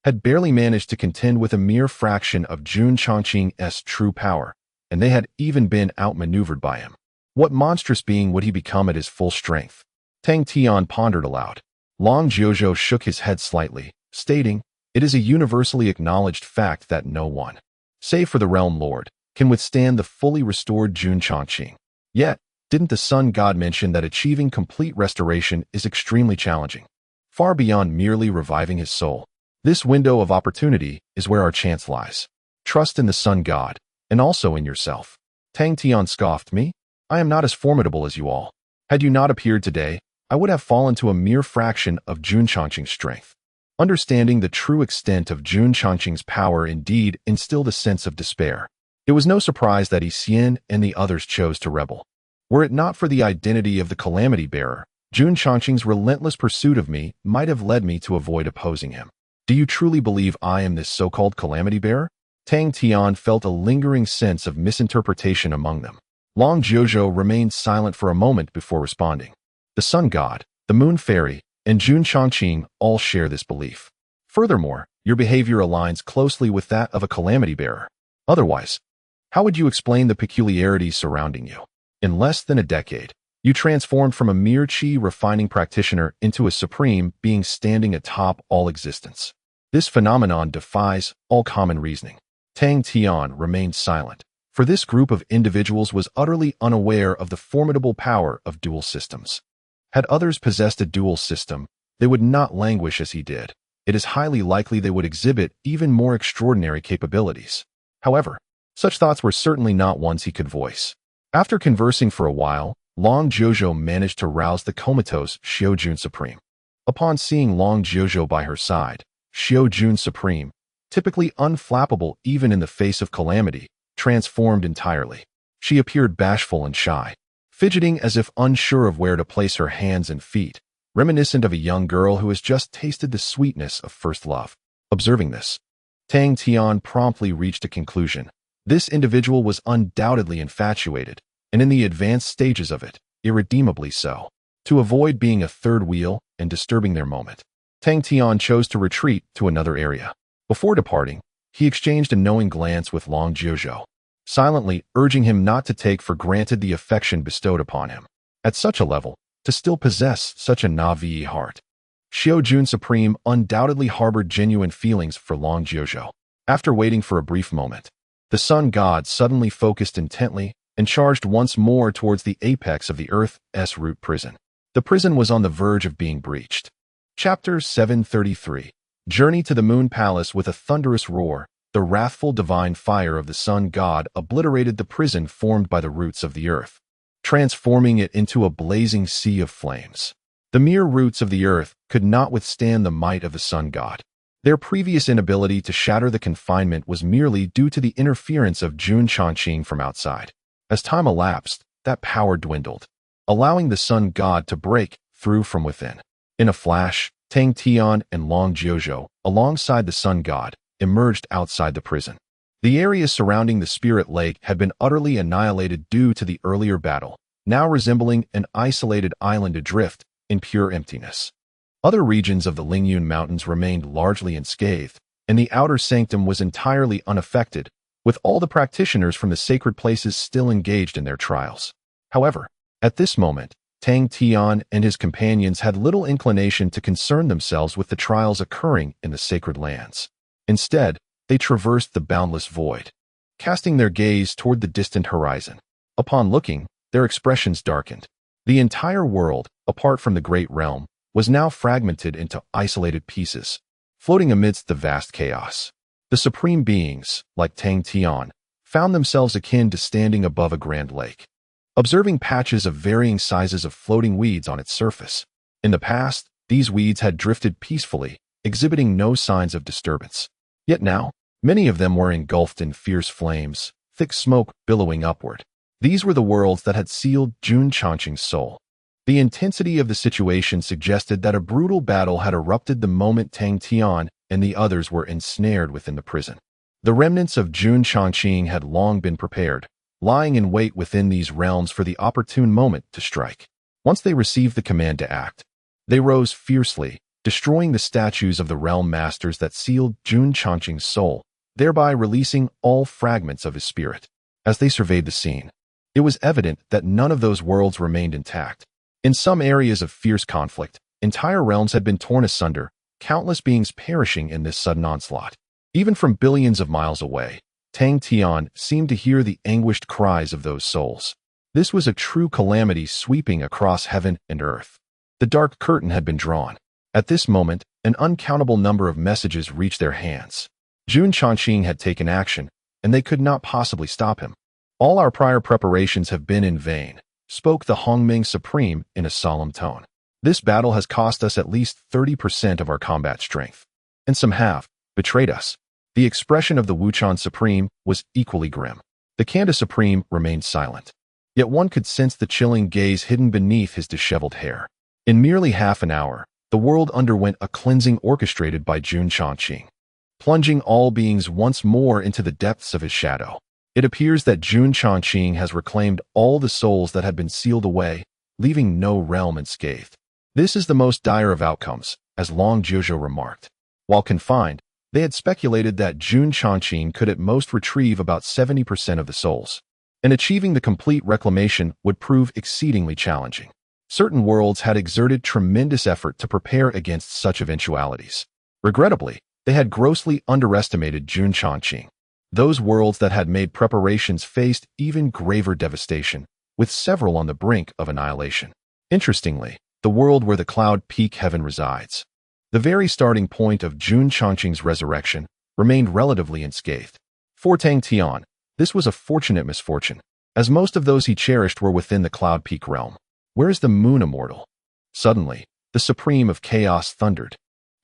had barely managed to contend with a mere fraction of Jun Changqing's true power, and they had even been outmaneuvered by him. What monstrous being would he become at his full strength? Tang Tian pondered aloud. Long Jiuzhou shook his head slightly, stating, "It is a universally acknowledged fact that no one, save for the realm lord, can withstand the fully restored Jun Changqing. Yet, didn't the sun god mention that achieving complete restoration is extremely challenging? Far beyond merely reviving his soul. This window of opportunity is where our chance lies. Trust in the sun god, and also in yourself." Tang Tian scoffed. "Me? I am not as formidable as you all. Had you not appeared today, I would have fallen to a mere fraction of Jun Changqing's strength." Understanding the true extent of Jun Changqing's power indeed instilled a sense of despair. It was no surprise that Yi Xian and the others chose to rebel. Were it not for the identity of the Calamity Bearer, Jun Changqing's relentless pursuit of me might have led me to avoid opposing him. Do you truly believe I am this so-called Calamity Bearer? Tang Tian felt a lingering sense of misinterpretation among them. Long Jiuzhou remained silent for a moment before responding. The sun god, the moon fairy, and Jun Changqing all share this belief. Furthermore, your behavior aligns closely with that of a calamity bearer. Otherwise, how would you explain the peculiarities surrounding you? In less than a decade, you transformed from a mere qi refining practitioner into a supreme being standing atop all existence. This phenomenon defies all common reasoning. Tang Tian remained silent, for this group of individuals was utterly unaware of the formidable power of dual systems. Had others possessed a dual system, they would not languish as he did. It is highly likely they would exhibit even more extraordinary capabilities. However, such thoughts were certainly not ones he could voice. After conversing for a while, Long Jiuzhou managed to rouse the comatose Xiao Jun Supreme. Upon seeing Long Jiuzhou by her side, Xiao Jun Supreme, typically unflappable even in the face of calamity, transformed entirely. She appeared bashful and shy, fidgeting as if unsure of where to place her hands and feet, reminiscent of a young girl who has just tasted the sweetness of first love. Observing this, Tang Tian promptly reached a conclusion. This individual was undoubtedly infatuated, and in the advanced stages of it, irredeemably so. To avoid being a third wheel and disturbing their moment, Tang Tian chose to retreat to another area. Before departing, he exchanged a knowing glance with Long Jiuzhou, silently urging him not to take for granted the affection bestowed upon him. At such a level, to still possess such a naive heart. Xiao Jun Supreme undoubtedly harbored genuine feelings for Long Jiuzhou. After waiting for a brief moment, the sun god suddenly focused intently and charged once more towards the apex of the Earth's root prison. The prison was on the verge of being breached. Chapter 733. Journey to the Moon Palace. With a thunderous roar, the wrathful divine fire of the sun god obliterated the prison formed by the roots of the earth, transforming it into a blazing sea of flames. The mere roots of the earth could not withstand the might of the sun god. Their previous inability to shatter the confinement was merely due to the interference of Jun Changqing from outside. As time elapsed, that power dwindled, allowing the sun god to break through from within. In a flash, Tang Tian and Long Jiuzhou, alongside the sun god, emerged outside the prison. The area surrounding the spirit lake had been utterly annihilated due to the earlier battle, now resembling an isolated island adrift in pure emptiness. Other regions of the Lingyun Mountains remained largely unscathed, and the outer sanctum was entirely unaffected, with all the practitioners from the sacred places still engaged in their trials. However, at this moment, Tang Tian and his companions had little inclination to concern themselves with the trials occurring in the sacred lands. Instead, they traversed the boundless void, casting their gaze toward the distant horizon. Upon looking, their expressions darkened. The entire world, apart from the great realm, was now fragmented into isolated pieces, floating amidst the vast chaos. The supreme beings, like Tang Tian, found themselves akin to standing above a grand lake, observing patches of varying sizes of floating weeds on its surface. In the past, these weeds had drifted peacefully, exhibiting no signs of disturbance. Yet now, many of them were engulfed in fierce flames, thick smoke billowing upward. These were the worlds that had sealed Jun Changqing's soul. The intensity of the situation suggested that a brutal battle had erupted the moment Tang Tian and the others were ensnared within the prison. The remnants of Jun Changqing had long been prepared, lying in wait within these realms for the opportune moment to strike. Once they received the command to act, they rose fiercely, destroying the statues of the realm masters that sealed Jun Changqing's soul, thereby releasing all fragments of his spirit. As they surveyed the scene, it was evident that none of those worlds remained intact. In some areas of fierce conflict, entire realms had been torn asunder, countless beings perishing in this sudden onslaught. Even from billions of miles away, Tang Tian seemed to hear the anguished cries of those souls. This was a true calamity sweeping across heaven and earth. The dark curtain had been drawn. At this moment, an uncountable number of messages reached their hands. Jun Changqing had taken action, and they could not possibly stop him. All our prior preparations have been in vain, spoke the Hongming Supreme in a solemn tone. This battle has cost us at least 30% of our combat strength, and some have betrayed us. The expression of the Wuchan Supreme was equally grim. The Kanda Supreme remained silent, yet one could sense the chilling gaze hidden beneath his disheveled hair. In merely half an hour, the world underwent a cleansing orchestrated by Jun Changqing, plunging all beings once more into the depths of his shadow. It appears that Jun Changqing has reclaimed all the souls that had been sealed away, leaving no realm unscathed. This is the most dire of outcomes, as Long Jiuzhou remarked. While confined, they had speculated that Jun Changqing could at most retrieve about 70% of the souls, and achieving the complete reclamation would prove exceedingly challenging. Certain worlds had exerted tremendous effort to prepare against such eventualities. Regrettably, they had grossly underestimated Jun Changqing. Those worlds that had made preparations faced even graver devastation, with several on the brink of annihilation. Interestingly, the world where the Cloud Peak Heaven resides, the very starting point of Jun Changqing's resurrection, remained relatively unscathed. For Tang Tian, this was a fortunate misfortune, as most of those he cherished were within the Cloud Peak realm. Where is the Moon Immortal? Suddenly, the Supreme of Chaos thundered,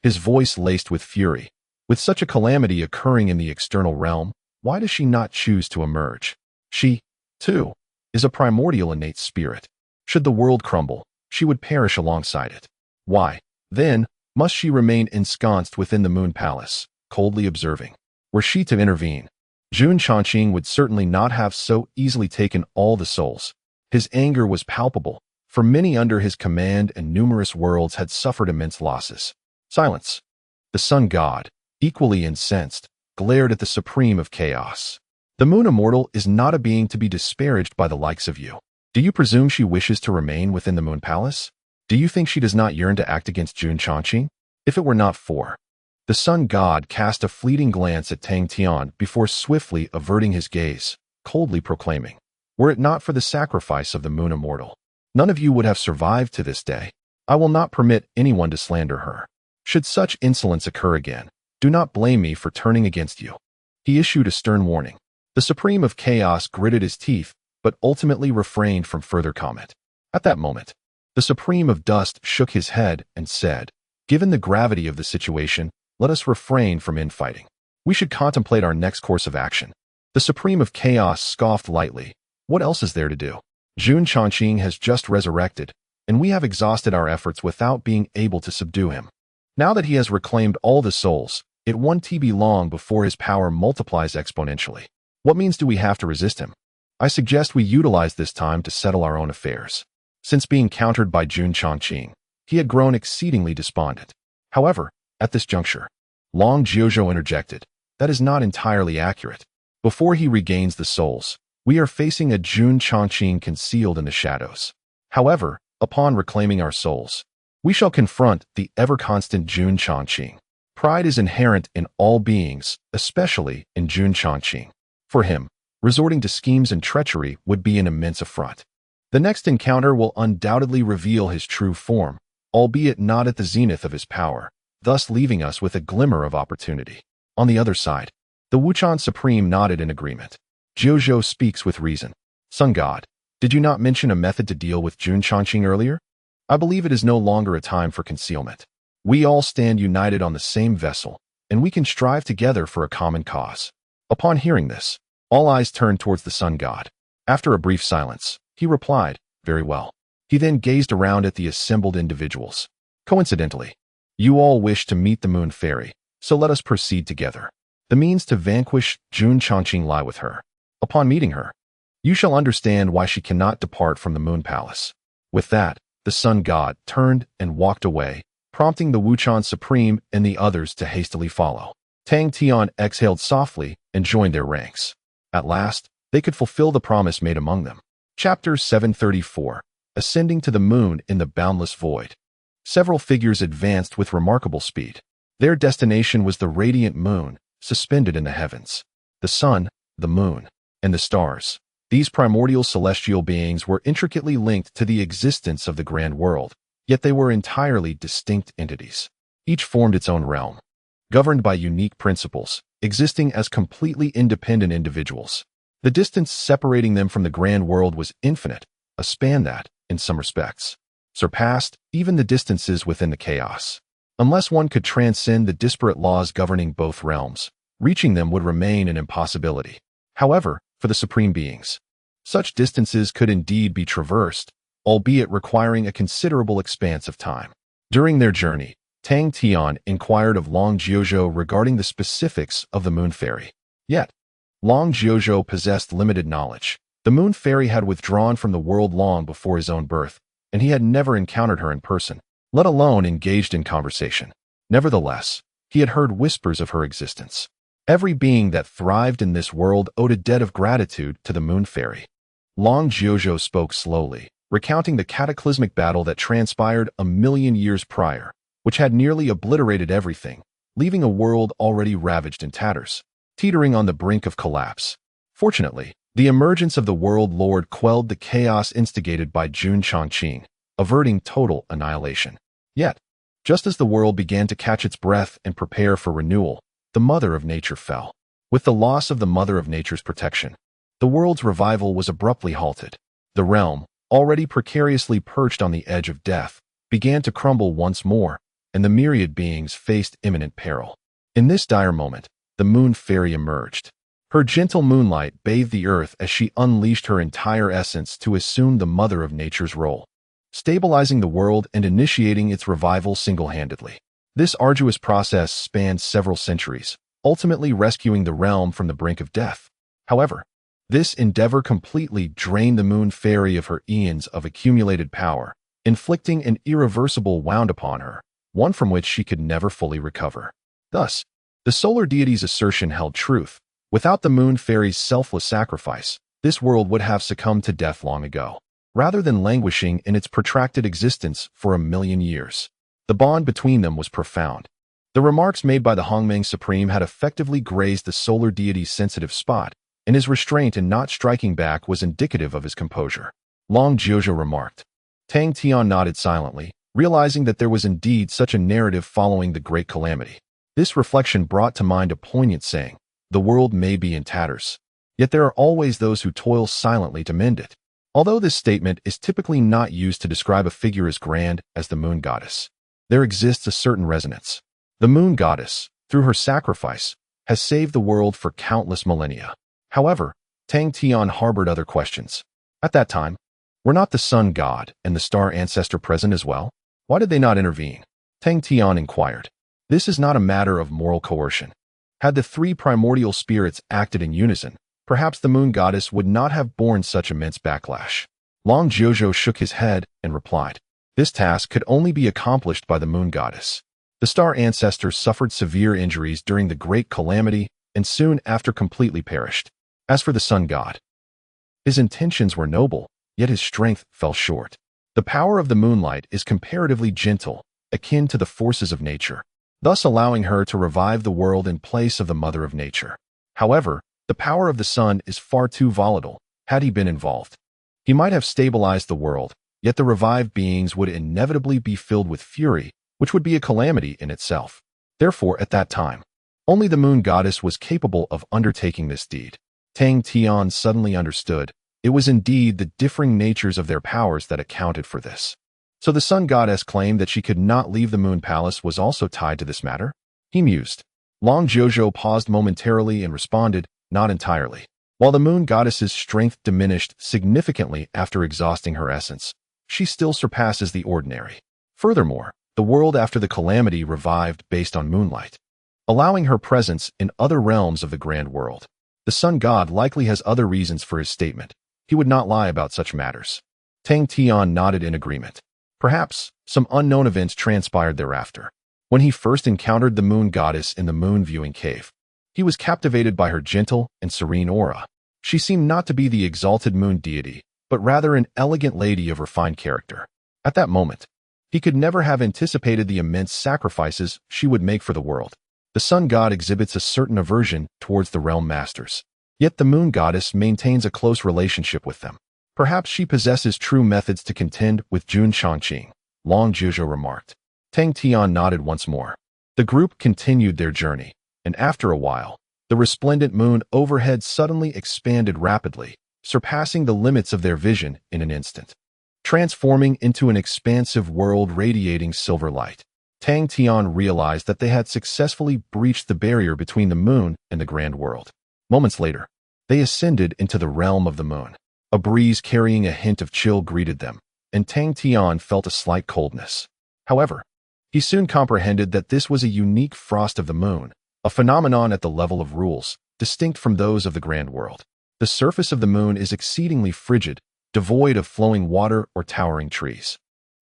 his voice laced with fury. With such a calamity occurring in the external realm, why does she not choose to emerge? She, too, is a primordial innate spirit. Should the world crumble, she would perish alongside it. Why, then, must she remain ensconced within the Moon Palace, coldly observing? Were she to intervene, Jun Changqing would certainly not have so easily taken all the souls. His anger was palpable, for many under his command and numerous worlds had suffered immense losses. Silence. The Sun God, equally incensed, glared at the Supreme of Chaos. The Moon Immortal is not a being to be disparaged by the likes of you. Do you presume she wishes to remain within the Moon Palace? Do you think she does not yearn to act against Jun Changqing? If it were not for... The Sun God cast a fleeting glance at Tang Tian before swiftly averting his gaze, coldly proclaiming, "Were it not for the sacrifice of the Moon Immortal, none of you would have survived to this day. I will not permit anyone to slander her. Should such insolence occur again, do not blame me for turning against you." He issued a stern warning. The Supreme of Chaos gritted his teeth, but ultimately refrained from further comment. At that moment, the Supreme of Dust shook his head and said, "Given the gravity of the situation, let us refrain from infighting. We should contemplate our next course of action." The Supreme of Chaos scoffed lightly. "What else is there to do? Jun Changqing has just resurrected, and we have exhausted our efforts without being able to subdue him. Now that he has reclaimed all the souls, it won't be long before his power multiplies exponentially. What means do we have to resist him? I suggest we utilize this time to settle our own affairs." Since being countered by Jun Changqing, he had grown exceedingly despondent. However, at this juncture, Long Jiuzhou interjected, "That is not entirely accurate. Before he regains the souls, we are facing a Jun Changqing concealed in the shadows. However, upon reclaiming our souls, we shall confront the ever-constant Jun Changqing. Pride is inherent in all beings, especially in Jun Changqing. For him, resorting to schemes and treachery would be an immense affront. The next encounter will undoubtedly reveal his true form, albeit not at the zenith of his power, thus leaving us with a glimmer of opportunity. On the other side, the Wuchan Supreme nodded in agreement. Jiuzhou speaks with reason. Sun God, did you not mention a method to deal with Jun Changqing earlier? I believe it is no longer a time for concealment. We all stand united on the same vessel, and we can strive together for a common cause. Upon hearing this, all eyes turned towards the Sun God. After a brief silence, he replied, "Very well." He then gazed around at the assembled individuals. "Coincidentally, you all wish to meet the Moon Fairy, so let us proceed together. The means to vanquish Jun Changqing lie with her. Upon meeting her, you shall understand why she cannot depart from the Moon Palace." With that, the Sun God turned and walked away, prompting the Wuchan Supreme and the others to hastily follow. Tang Tian exhaled softly and joined their ranks. At last, they could fulfill the promise made among them. Chapter 734. Ascending to the Moon in the Boundless Void. Several figures advanced with remarkable speed. Their destination was the radiant moon, suspended in the heavens. The sun, the moon, and the stars. These primordial celestial beings were intricately linked to the existence of the grand world, yet they were entirely distinct entities. Each formed its own realm, governed by unique principles, existing as completely independent individuals. The distance separating them from the grand world was infinite, a span that, in some respects, surpassed even the distances within the chaos. Unless one could transcend the disparate laws governing both realms, reaching them would remain an impossibility. However, for the supreme beings, such distances could indeed be traversed, albeit requiring a considerable expanse of time. During their journey, Tang Tian inquired of Long Jiuzhou regarding the specifics of the Moon Fairy. Yet, Long Jiuzhou possessed limited knowledge. The Moon Fairy had withdrawn from the world long before his own birth, and he had never encountered her in person, let alone engaged in conversation. Nevertheless, he had heard whispers of her existence. Every being that thrived in this world owed a debt of gratitude to the Moon Fairy. Long Jiuzhou spoke slowly, recounting the cataclysmic battle that transpired 1,000,000 years prior, which had nearly obliterated everything, leaving a world already ravaged in tatters, teetering on the brink of collapse. Fortunately, the emergence of the World Lord quelled the chaos instigated by Jun Changqing, averting total annihilation. Yet, just as the world began to catch its breath and prepare for renewal, the Mother of Nature fell. With the loss of the Mother of Nature's protection, the world's revival was abruptly halted. The realm, already precariously perched on the edge of death, began to crumble once more, and the myriad beings faced imminent peril. In this dire moment, the Moon Fairy emerged. Her gentle moonlight bathed the earth as she unleashed her entire essence to assume the Mother of Nature's role, stabilizing the world and initiating its revival single-handedly. This arduous process spanned several centuries, ultimately rescuing the realm from the brink of death. However, this endeavor completely drained the Moon Fairy of her eons of accumulated power, inflicting an irreversible wound upon her, one from which she could never fully recover. Thus, the solar deity's assertion held truth. Without the Moon Fairy's selfless sacrifice, this world would have succumbed to death long ago, rather than languishing in its protracted existence for 1,000,000 years. The bond between them was profound. The remarks made by the Hongmeng Supreme had effectively grazed the solar deity's sensitive spot, and his restraint in not striking back was indicative of his composure. Long Jiuzhou remarked. Tang Tian nodded silently, realizing that there was indeed such a narrative following the great calamity. This reflection brought to mind a poignant saying: "The world may be in tatters, yet there are always those who toil silently to mend it." Although this statement is typically not used to describe a figure as grand as the Moon Goddess, there exists a certain resonance. The Moon Goddess, through her sacrifice, has saved the world for countless millennia. However, Tang Tian harbored other questions. At that time, were not the Sun God and the Star Ancestor present as well? Why did they not intervene? Tang Tian inquired. This is not a matter of moral coercion. Had the three primordial spirits acted in unison, perhaps the Moon Goddess would not have borne such immense backlash. Long Jiuzhou shook his head and replied, "This task could only be accomplished by the Moon Goddess. The Star Ancestor suffered severe injuries during the Great Calamity and soon after completely perished. As for the Sun God, his intentions were noble, yet his strength fell short. The power of the moonlight is comparatively gentle, akin to the forces of nature, thus allowing her to revive the world in place of the Mother of Nature. However, the power of the sun is far too volatile. Had he been involved, he might have stabilized the world, Yet the revived beings would inevitably be filled with fury, which would be a calamity in itself. Therefore, at that time, only the moon goddess was capable of undertaking this deed. Tang Tian suddenly understood. It was indeed the differing natures of their powers that accounted for this. So the sun goddess claimed that she could not leave the moon palace was also tied to this matter? He mused. Long Jojo paused momentarily and responded, not entirely. While the moon goddess's strength diminished significantly after exhausting her essence, she still surpasses the ordinary. Furthermore, the world after the calamity revived based on moonlight, allowing her presence in other realms of the grand world. The sun god likely has other reasons for his statement. He would not lie about such matters. Tang Tian nodded in agreement. Perhaps some unknown events transpired thereafter. When he first encountered the moon goddess in the moon viewing cave, he was captivated by her gentle and serene aura. She seemed not to be the exalted moon deity, but rather an elegant lady of refined character. At that moment, he could never have anticipated the immense sacrifices she would make for the world. The sun god exhibits a certain aversion towards the realm masters. Yet the moon goddess maintains a close relationship with them. Perhaps she possesses true methods to contend with Jun Shangqing, Long Zhuzhou remarked. Tang Tian nodded once more. The group continued their journey, and after a while, the resplendent moon overhead suddenly expanded rapidly, surpassing the limits of their vision in an instant, transforming into an expansive world radiating silver light. Tang Tian realized that they had successfully breached the barrier between the moon and the grand world. Moments later, they ascended into the realm of the moon. A breeze carrying a hint of chill greeted them, and Tang Tian felt a slight coldness. However, he soon comprehended that this was a unique frost of the moon, a phenomenon at the level of rules, distinct from those of the grand world. The surface of the moon is exceedingly frigid, devoid of flowing water or towering trees.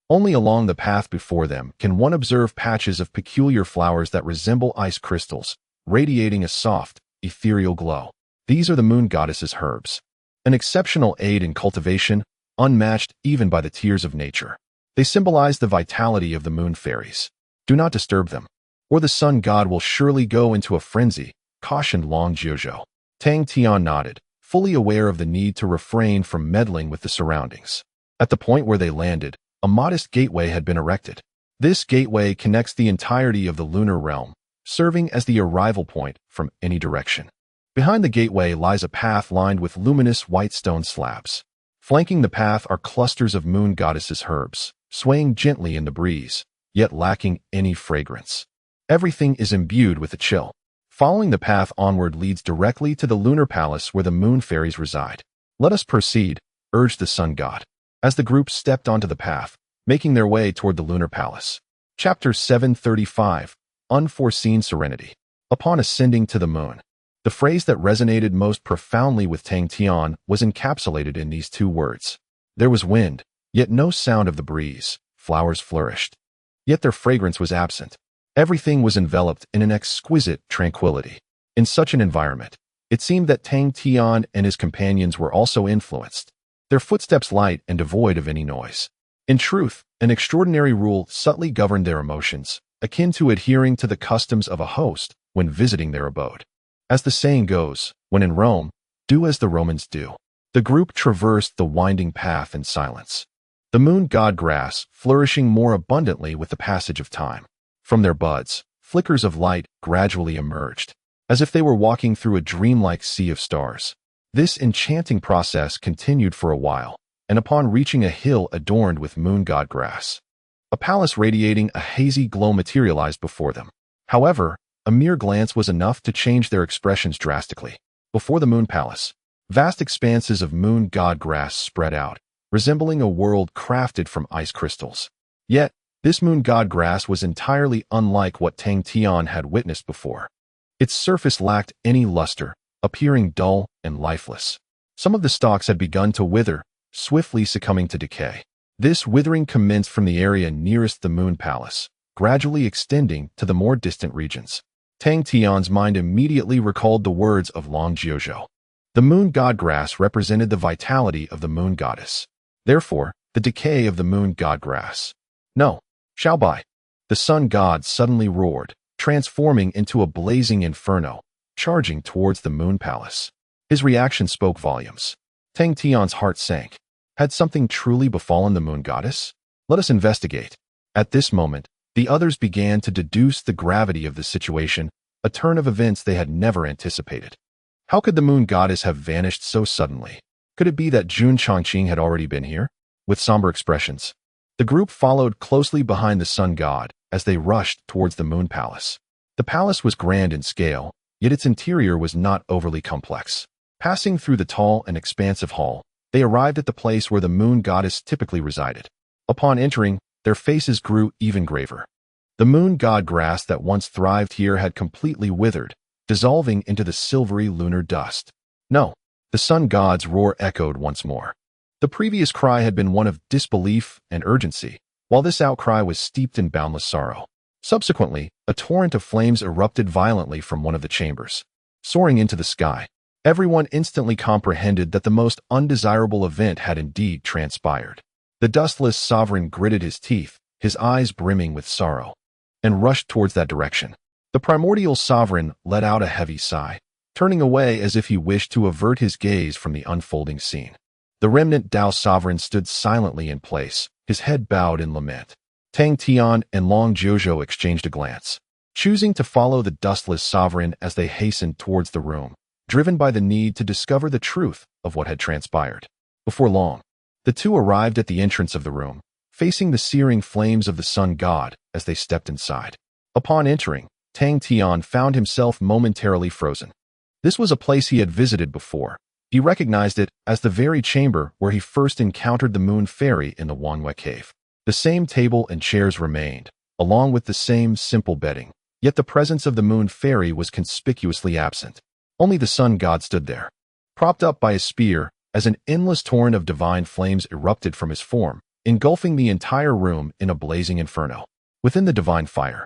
Only along the path before them can one observe patches of peculiar flowers that resemble ice crystals, radiating a soft, ethereal glow. These are the moon goddess's herbs, an exceptional aid in cultivation, unmatched even by the tears of nature. They symbolize the vitality of the moon fairies. Do not disturb them, or the sun god will surely go into a frenzy, cautioned Long Zhuzhou. Tang Tian nodded, fully aware of the need to refrain from meddling with the surroundings. At the point where they landed, a modest gateway had been erected. This gateway connects the entirety of the lunar realm, serving as the arrival point from any direction. Behind the gateway lies a path lined with luminous white stone slabs. Flanking the path are clusters of moon goddess's herbs, swaying gently in the breeze, yet lacking any fragrance. Everything is imbued with a chill. Following the path onward leads directly to the lunar palace where the moon fairies reside. Let us proceed, urged the sun god, as the group stepped onto the path, making their way toward the lunar palace. Chapter 735, Unforeseen Serenity. Upon ascending to the moon, the phrase that resonated most profoundly with Tang Tian was encapsulated in these two words. There was wind, yet no sound of the breeze. Flowers flourished, yet their fragrance was absent. Everything was enveloped in an exquisite tranquility. In such an environment, it seemed that Tang Tian and his companions were also influenced, their footsteps light and devoid of any noise. In truth, an extraordinary rule subtly governed their emotions, akin to adhering to the customs of a host when visiting their abode. As the saying goes, when in Rome, do as the Romans do. The group traversed the winding path in silence, the moon god grass flourishing more abundantly with the passage of time. From their buds, flickers of light gradually emerged, as if they were walking through a dreamlike sea of stars. This enchanting process continued for a while, and upon reaching a hill adorned with moon god grass, a palace radiating a hazy glow materialized before them. However, a mere glance was enough to change their expressions drastically. Before the moon palace, vast expanses of moon god grass spread out, resembling a world crafted from ice crystals. Yet, this moon god grass was entirely unlike what Tang Tian had witnessed before. Its surface lacked any luster, appearing dull and lifeless. Some of the stalks had begun to wither, swiftly succumbing to decay. This withering commenced from the area nearest the moon palace, gradually extending to the more distant regions. Tang Tian's mind immediately recalled the words of Long Zhuzhou. The moon god grass represented the vitality of the moon goddess. Therefore, the decay of the moon god grass. No, Xiaobai. The sun god suddenly roared, transforming into a blazing inferno, charging towards the moon palace. His reaction spoke volumes. Tang Tian's heart sank. Had something truly befallen the moon goddess? Let us investigate. At this moment, the others began to deduce the gravity of the situation, a turn of events they had never anticipated. How could the moon goddess have vanished so suddenly? Could it be that Jun Chongqing had already been here? With somber expressions, the group followed closely behind the sun god as they rushed towards the moon palace. The palace was grand in scale, yet its interior was not overly complex. Passing through the tall and expansive hall, they arrived at the place where the moon goddess typically resided. Upon entering, their faces grew even graver. The moon god grass that once thrived here had completely withered, dissolving into the silvery lunar dust. No, the sun god's roar echoed once more. The previous cry had been one of disbelief and urgency, while this outcry was steeped in boundless sorrow. Subsequently, a torrent of flames erupted violently from one of the chambers. Soaring into the sky, everyone instantly comprehended that the most undesirable event had indeed transpired. The dustless sovereign gritted his teeth, his eyes brimming with sorrow, and rushed towards that direction. The primordial sovereign let out a heavy sigh, turning away as if he wished to avert his gaze from the unfolding scene. The remnant Dao sovereign stood silently in place, his head bowed in lament. Tang Tian and Long Jiuzhou exchanged a glance, choosing to follow the dustless sovereign as they hastened towards the room, driven by the need to discover the truth of what had transpired. Before long, the two arrived at the entrance of the room, facing the searing flames of the sun god as they stepped inside. Upon entering, Tang Tian found himself momentarily frozen. This was a place he had visited before. He recognized it as the very chamber where he first encountered the moon fairy in the Wanhua cave. The same table and chairs remained, along with the same simple bedding, yet the presence of the moon fairy was conspicuously absent. Only the sun god stood there, propped up by a spear, as an endless torrent of divine flames erupted from his form, engulfing the entire room in a blazing inferno. Within the divine fire,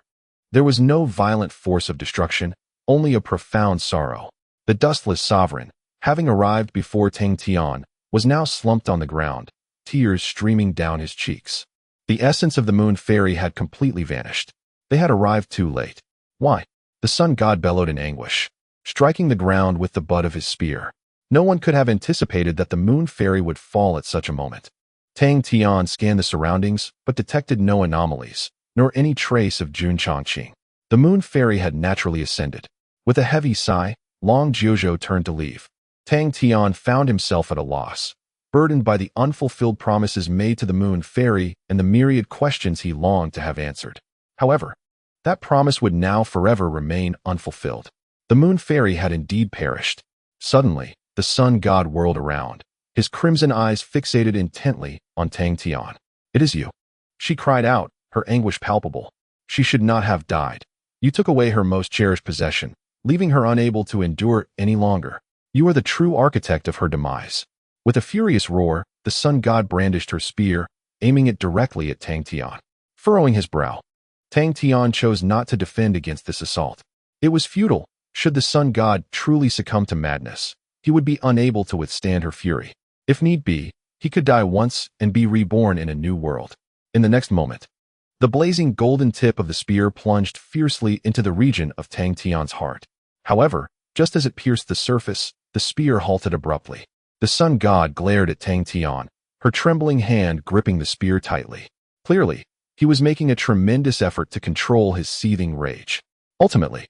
there was no violent force of destruction, only a profound sorrow. The dustless sovereign, having arrived before Tang Tian, was now slumped on the ground, tears streaming down his cheeks. The essence of the moon fairy had completely vanished. They had arrived too late. Why? The sun god bellowed in anguish, striking the ground with the butt of his spear. No one could have anticipated that the moon fairy would fall at such a moment. Tang Tian scanned the surroundings, but detected no anomalies, nor any trace of Jun Chongqing. The moon fairy had naturally ascended. With a heavy sigh, Long Jiuzhou turned to leave. Tang Tian found himself at a loss, burdened by the unfulfilled promises made to the moon fairy and the myriad questions he longed to have answered. However, that promise would now forever remain unfulfilled. The moon fairy had indeed perished. Suddenly, the sun god whirled around, his crimson eyes fixated intently on Tang Tian. "It is you," she cried out, her anguish palpable. "She should not have died. You took away her most cherished possession, leaving her unable to endure any longer. You are the true architect of her demise." With a furious roar, the sun god brandished her spear, aiming it directly at Tang Tian. Furrowing his brow, Tang Tian chose not to defend against this assault. It was futile. Should the sun god truly succumb to madness, he would be unable to withstand her fury. If need be, he could die once and be reborn in a new world. In the next moment, the blazing golden tip of the spear plunged fiercely into the region of Tang Tian's heart. However, just as it pierced the surface, the spear halted abruptly. The sun god glared at Tang Tian, her trembling hand gripping the spear tightly. Clearly, he was making a tremendous effort to control his seething rage. Ultimately,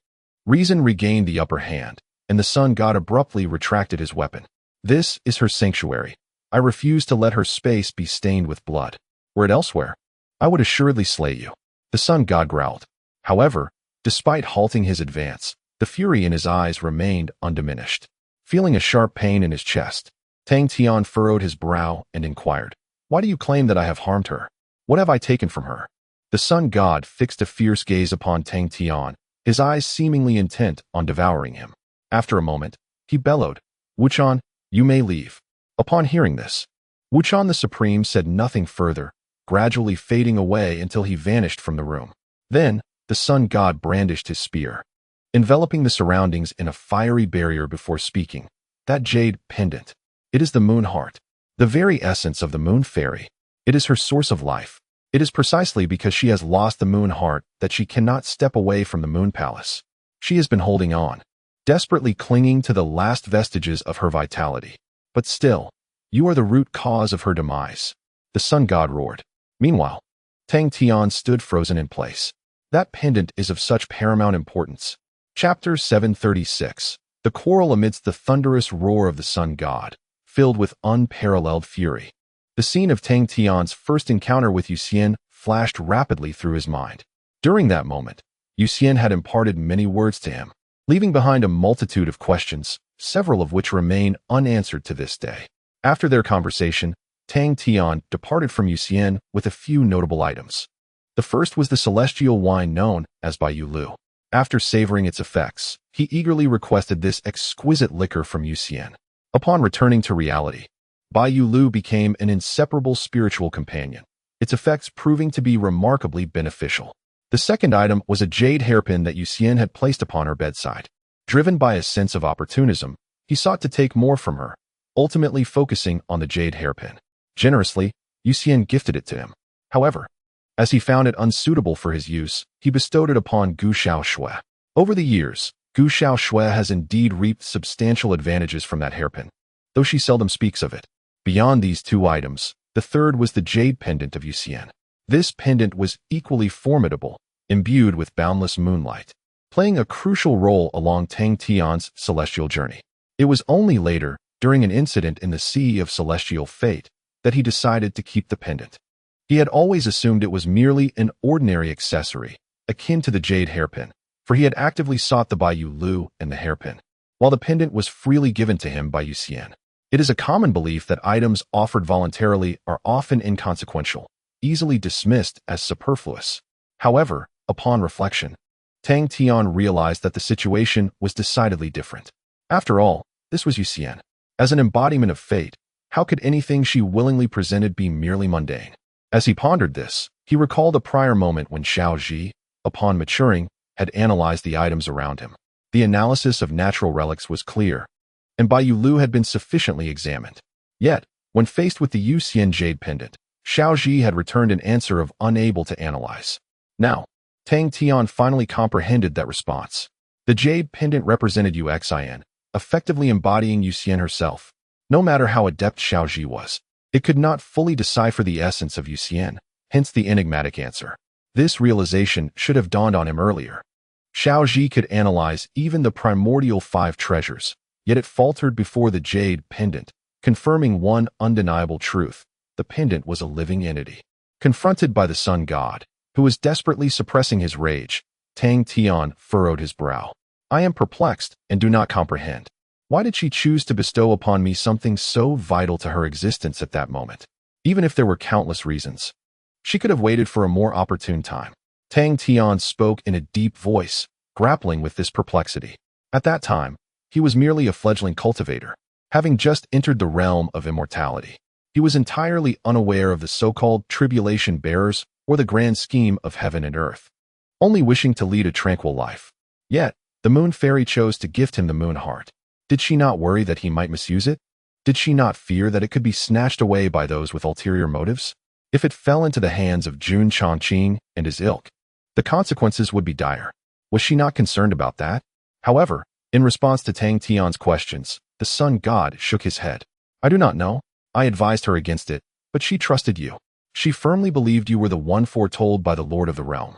reason regained the upper hand, and the sun god abruptly retracted his weapon. "This is her sanctuary. I refuse to let her space be stained with blood. Were it elsewhere, I would assuredly slay you," the sun god growled. However, despite halting his advance, the fury in his eyes remained undiminished. Feeling a sharp pain in his chest, Tang Tian furrowed his brow and inquired, "Why do you claim that I have harmed her? What have I taken from her?" The sun god fixed a fierce gaze upon Tang Tian, his eyes seemingly intent on devouring him. After a moment, he bellowed, "Wuchan, you may leave." Upon hearing this, Wuchan the Supreme said nothing further, gradually fading away until he vanished from the room. Then, the sun god brandished his spear, enveloping the surroundings in a fiery barrier before speaking. "That jade pendant. It is the moon heart, the very essence of the moon fairy. It is her source of life. It is precisely because she has lost the moon heart that she cannot step away from the moon palace. She has been holding on, desperately clinging to the last vestiges of her vitality. But still, You are the root cause of her demise," the sun god roared. Meanwhile, Tang Tian stood frozen in place. That pendant is of such paramount importance. Chapter 736. The quarrel amidst the thunderous roar of the sun god, filled with unparalleled fury. The scene of Tang Tian's first encounter with Yu Xian flashed rapidly through his mind. During that moment, Yu Xian had imparted many words to him, leaving behind a multitude of questions, several of which remain unanswered to this day. After their conversation, Tang Tian departed from Yu Xian with a few notable items. The first was the celestial wine known as Bai Yu Lu. After savoring its effects, he eagerly requested this exquisite liquor from Yu Xian. Upon returning to reality, Bai Yu Lu became an inseparable spiritual companion, its effects proving to be remarkably beneficial. The second item was a jade hairpin that Yu Xian had placed upon her bedside. Driven by a sense of opportunism, he sought to take more from her, ultimately focusing on the jade hairpin. Generously, Yu Xian gifted it to him. However, as he found it unsuitable for his use, he bestowed it upon Gu Xiaoshui. Over the years, Gu Xiaoshui has indeed reaped substantial advantages from that hairpin, though she seldom speaks of it. Beyond these two items, the third was the jade pendant of Yu Xian. This pendant was equally formidable, imbued with boundless moonlight, playing a crucial role along Tang Tian's celestial journey. It was only later, during an incident in the Sea of Celestial Fate, that he decided to keep the pendant. He had always assumed it was merely an ordinary accessory, akin to the jade hairpin, for he had actively sought the Bai Yu Lu and the hairpin, while the pendant was freely given to him by Yu Xian. It is a common belief that items offered voluntarily are often inconsequential, easily dismissed as superfluous. However, upon reflection, Tang Tian realized that the situation was decidedly different. After all, this was Yu Xian. As an embodiment of fate, how could anything she willingly presented be merely mundane? As he pondered this, he recalled a prior moment when Xiao Ji, upon maturing, had analyzed the items around him. The analysis of natural relics was clear, and Bai Yu Lu had been sufficiently examined. Yet, when faced with the Yu Xian jade pendant, Xiao Ji had returned an answer of unable to analyze. Now, Tang Tian finally comprehended that response. The jade pendant represented Yuxian, effectively embodying Yu Xian herself. No matter how adept Xiao Ji was, it could not fully decipher the essence of Yu Xian, hence the enigmatic answer. This realization should have dawned on him earlier. Xiao Ji could analyze even the primordial 5 treasures, yet it faltered before the jade pendant, confirming one undeniable truth: the pendant was a living entity. Confronted by the sun god, who was desperately suppressing his rage, Tang Tian furrowed his brow. "I am perplexed and do not comprehend. Why did she choose to bestow upon me something so vital to her existence at that moment? Even if there were countless reasons, she could have waited for a more opportune time." Tang Tian spoke in a deep voice, grappling with this perplexity. At that time, he was merely a fledgling cultivator, having just entered the realm of immortality. He was entirely unaware of the so-called tribulation bearers or the grand scheme of heaven and earth, only wishing to lead a tranquil life. Yet, the moon fairy chose to gift him the moon heart. Did she not worry that he might misuse it? Did she not fear that it could be snatched away by those with ulterior motives? If it fell into the hands of Jun Chongqing and his ilk, the consequences would be dire. Was she not concerned about that? However, in response to Tang Tian's questions, the sun god shook his head. "I do not know. I advised her against it, but she trusted you. She firmly believed you were the one foretold by the Lord of the Realm.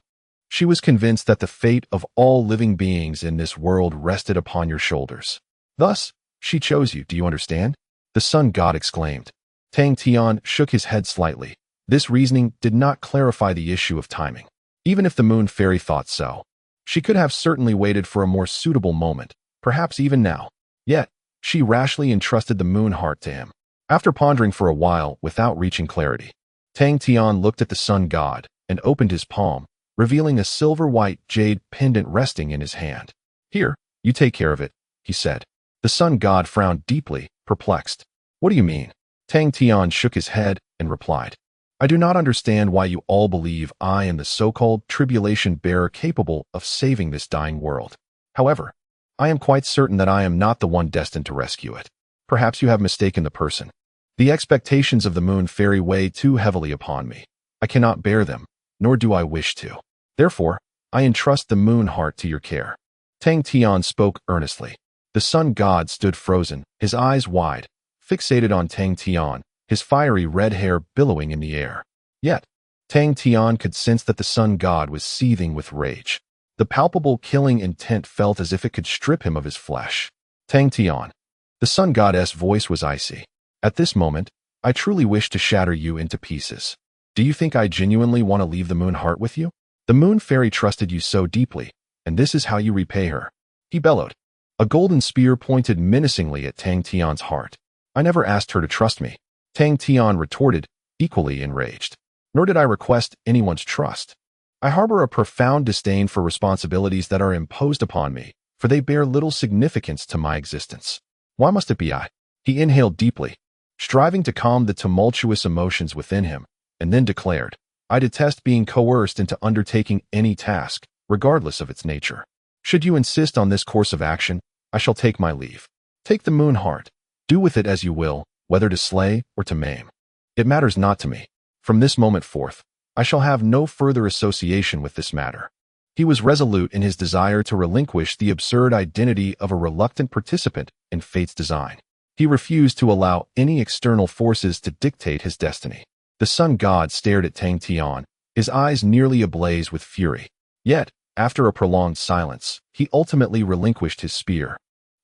She was convinced that the fate of all living beings in this world rested upon your shoulders. Thus, she chose you, do you understand?" the sun god exclaimed. Tang Tian shook his head slightly. This reasoning did not clarify the issue of timing. Even if the moon fairy thought so, she could have certainly waited for a more suitable moment, perhaps even now. Yet, she rashly entrusted the moon heart to him. After pondering for a while without reaching clarity, Tang Tian looked at the sun god and opened his palm, revealing a silver-white jade pendant resting in his hand. "Here, you take care of it," he said. The sun god frowned deeply, perplexed. "What do you mean?" Tang Tian shook his head and replied, "I do not understand why you all believe I am the so-called tribulation bearer capable of saving this dying world. However, I am quite certain that I am not the one destined to rescue it. Perhaps you have mistaken the person. The expectations of the moon fairy weigh too heavily upon me. I cannot bear them, nor do I wish to. Therefore, I entrust the moon heart to your care." Tang Tian spoke earnestly. The sun god stood frozen, his eyes wide, fixated on Tang Tian, his fiery red hair billowing in the air. Yet, Tang Tian could sense that the sun god was seething with rage. The palpable killing intent felt as if it could strip him of his flesh. Tang Tian. The sun goddess' voice was icy. At this moment, I truly wish to shatter you into pieces. Do you think I genuinely want to leave the moon heart with you? The moon fairy trusted you so deeply, and this is how you repay her. He bellowed. A golden spear pointed menacingly at Tang Tian's heart. I never asked her to trust me. Tang Tian retorted, equally enraged. Nor did I request anyone's trust. I harbor a profound disdain for responsibilities that are imposed upon me, for they bear little significance to my existence. Why must it be I? He inhaled deeply, striving to calm the tumultuous emotions within him, and then declared, I detest being coerced into undertaking any task, regardless of its nature. Should you insist on this course of action, I shall take my leave. Take the moon heart. Do with it as you will, whether to slay or to maim. It matters not to me. From this moment forth, I shall have no further association with this matter. He was resolute in his desire to relinquish the absurd identity of a reluctant participant in fate's design. He refused to allow any external forces to dictate his destiny. The sun god stared at Tang Tian, his eyes nearly ablaze with fury. Yet, after a prolonged silence, he ultimately relinquished his spear,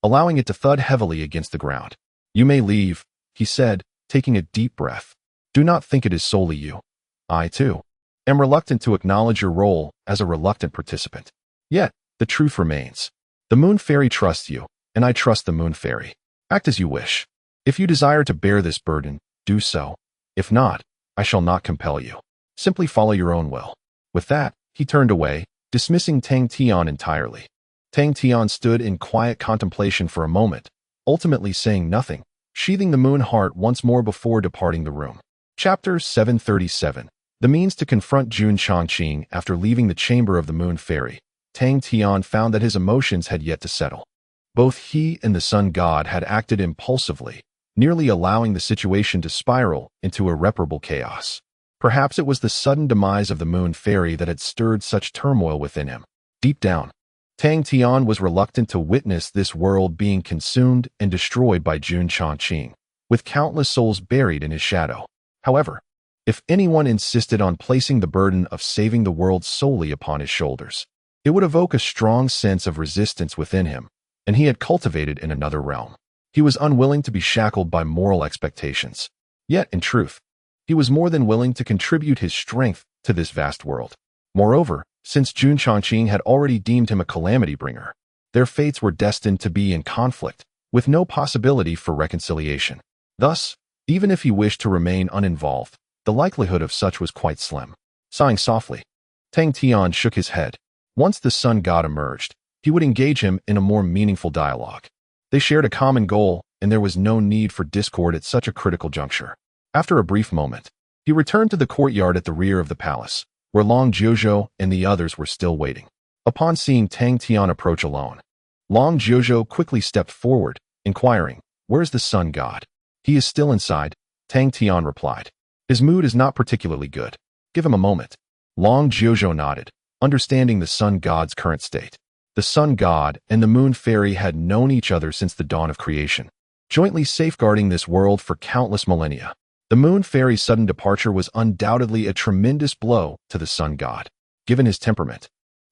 allowing it to thud heavily against the ground. You may leave, he said, taking a deep breath. Do not think it is solely you. I, too, am reluctant to acknowledge your role as a reluctant participant. Yet, the truth remains. The moon fairy trusts you, and I trust the moon fairy. Act as you wish. If you desire to bear this burden, do so. If not, I shall not compel you. Simply follow your own will. With that, he turned away, dismissing Tang Tian entirely. Tang Tian stood in quiet contemplation for a moment, ultimately saying nothing, sheathing the moon heart once more before departing the room. Chapter 737. The means to confront Jun Chongqing after leaving the chamber of the moon fairy. Tang Tian found that his emotions had yet to settle. Both he and the sun god had acted impulsively, nearly allowing the situation to spiral into irreparable chaos. Perhaps it was the sudden demise of the moon fairy that had stirred such turmoil within him. Deep down, Tang Tian was reluctant to witness this world being consumed and destroyed by Jun Chongqing, with countless souls buried in his shadow. However, if anyone insisted on placing the burden of saving the world solely upon his shoulders, it would evoke a strong sense of resistance within him, and he had cultivated in another realm. He was unwilling to be shackled by moral expectations. Yet, in truth, he was more than willing to contribute his strength to this vast world. Moreover, since Jun Chongqing had already deemed him a calamity bringer, their fates were destined to be in conflict, with no possibility for reconciliation. Thus, even if he wished to remain uninvolved, the likelihood of such was quite slim. Sighing softly, Tang Tian shook his head. Once the sun god emerged, he would engage him in a more meaningful dialogue. They shared a common goal, and there was no need for discord at such a critical juncture. After a brief moment, he returned to the courtyard at the rear of the palace, where Long Jiuzhou and the others were still waiting. Upon seeing Tang Tian approach alone, Long Jiuzhou quickly stepped forward, inquiring, "Where's the sun god?" "He is still inside," Tang Tian replied. "His mood is not particularly good. Give him a moment." Long Jiuzhou nodded, understanding the sun god's current state. The sun god and the moon fairy had known each other since the dawn of creation, jointly safeguarding this world for countless millennia. The moon fairy's sudden departure was undoubtedly a tremendous blow to the sun god, given his temperament.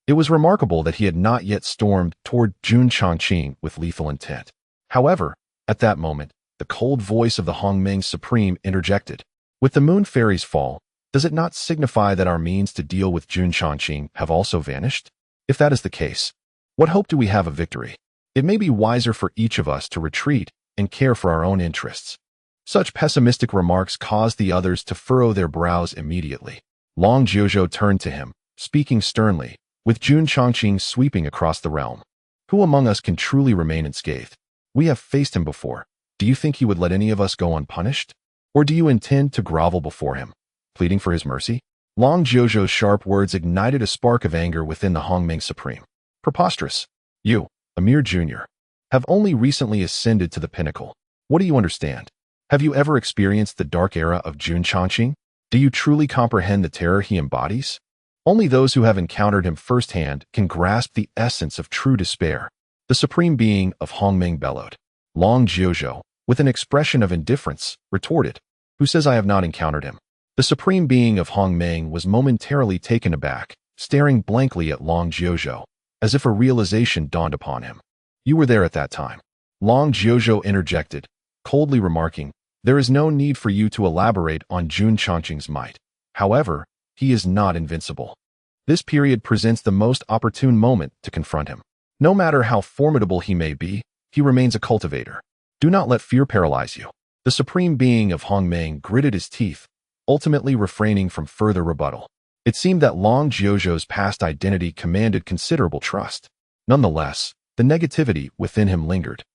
It was remarkable that he had not yet stormed toward Jun Chongqing with lethal intent. However, at that moment, the cold voice of the Hongmeng Supreme interjected. "With the moon fairy's fall, does it not signify that our means to deal with Jun Chongqing have also vanished? If that is the case, what hope do we have of victory? It may be wiser for each of us to retreat and care for our own interests." Such pessimistic remarks caused the others to furrow their brows immediately. Long Jiuzhou turned to him, speaking sternly, with Jun Chongqing sweeping across the realm. "Who among us can truly remain unscathed? We have faced him before. Do you think he would let any of us go unpunished? Or do you intend to grovel before him, pleading for his mercy?" Long Jiuzhou's sharp words ignited a spark of anger within the Hongmeng Supreme. "Preposterous. You, a mere junior, have only recently ascended to the pinnacle. What do you understand? Have you ever experienced the dark era of Jun Chongqing? Do you truly comprehend the terror he embodies? Only those who have encountered him firsthand can grasp the essence of true despair." The supreme being of Hongmeng bellowed. Long Jiuzhou, with an expression of indifference, retorted, "Who says I have not encountered him?" The supreme being of Hongmeng was momentarily taken aback, staring blankly at Long Jiuzhou, as if a realization dawned upon him. "You were there at that time." Long Jiuzhou interjected, coldly remarking, "There is no need for you to elaborate on Jun Chongqing's might. However, he is not invincible. This period presents the most opportune moment to confront him. No matter how formidable he may be, he remains a cultivator. Do not let fear paralyze you." The supreme being of Hongmeng gritted his teeth, ultimately refraining from further rebuttal. It seemed that Long Jiuzhou's past identity commanded considerable trust. Nonetheless, the negativity within him lingered.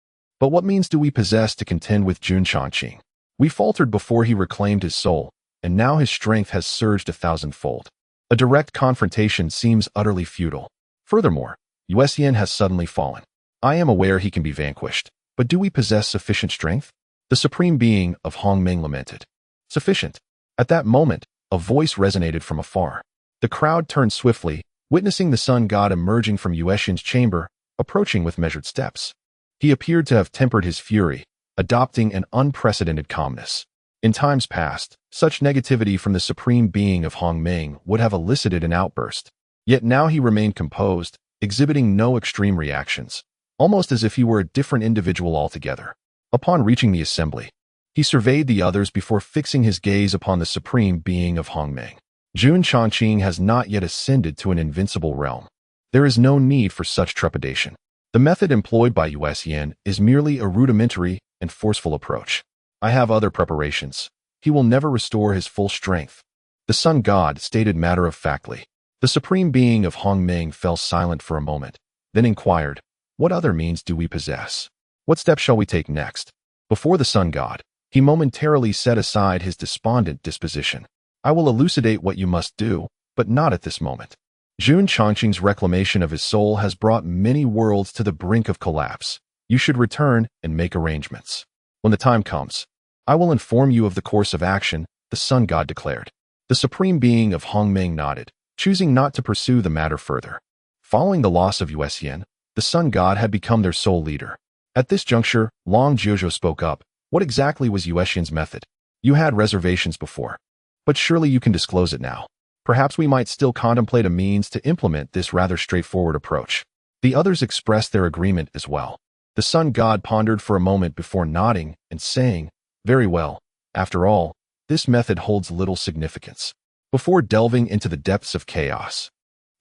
"But what means do we possess to contend with Jun Chongqing? We faltered before he reclaimed his soul, and now his strength has surged 1,000-fold. A direct confrontation seems utterly futile. Furthermore, Yuesian has suddenly fallen. I am aware he can be vanquished, but do we possess sufficient strength?" The supreme being of Hongmeng lamented. "Sufficient." At that moment, a voice resonated from afar. The crowd turned swiftly, witnessing the sun god emerging from Yuesian's chamber, approaching with measured steps. He appeared to have tempered his fury, adopting an unprecedented calmness. In times past, such negativity from the supreme being of Hongmeng would have elicited an outburst. Yet now he remained composed, exhibiting no extreme reactions, almost as if he were a different individual altogether. Upon reaching the assembly, he surveyed the others before fixing his gaze upon the supreme being of Hongmeng. Jun Chongqing has not yet ascended to an invincible realm. There is no need for such trepidation. The method employed by Yuesian is merely a rudimentary and forceful approach. I have other preparations. He will never restore his full strength." The sun god stated matter-of-factly. The supreme being of Hongmeng fell silent for a moment, then inquired, "What other means do we possess? What steps shall we take next?" Before the sun god, he momentarily set aside his despondent disposition. "I will elucidate what you must do, but not at this moment. Jun Chongqing's reclamation of his soul has brought many worlds to the brink of collapse. You should return and make arrangements. When the time comes, I will inform you of the course of action," the sun god declared. The supreme being of Hongmeng nodded, choosing not to pursue the matter further. Following the loss of Yuesian, the sun god had become their sole leader. At this juncture, Long Jiuzhou spoke up. "What exactly was Yuesian's method? You had reservations before, but surely you can disclose it now. Perhaps we might still contemplate a means to implement this rather straightforward approach." The others expressed their agreement as well. The sun god pondered for a moment before nodding and saying, "Very well. After all, this method holds little significance." Before delving into the depths of chaos,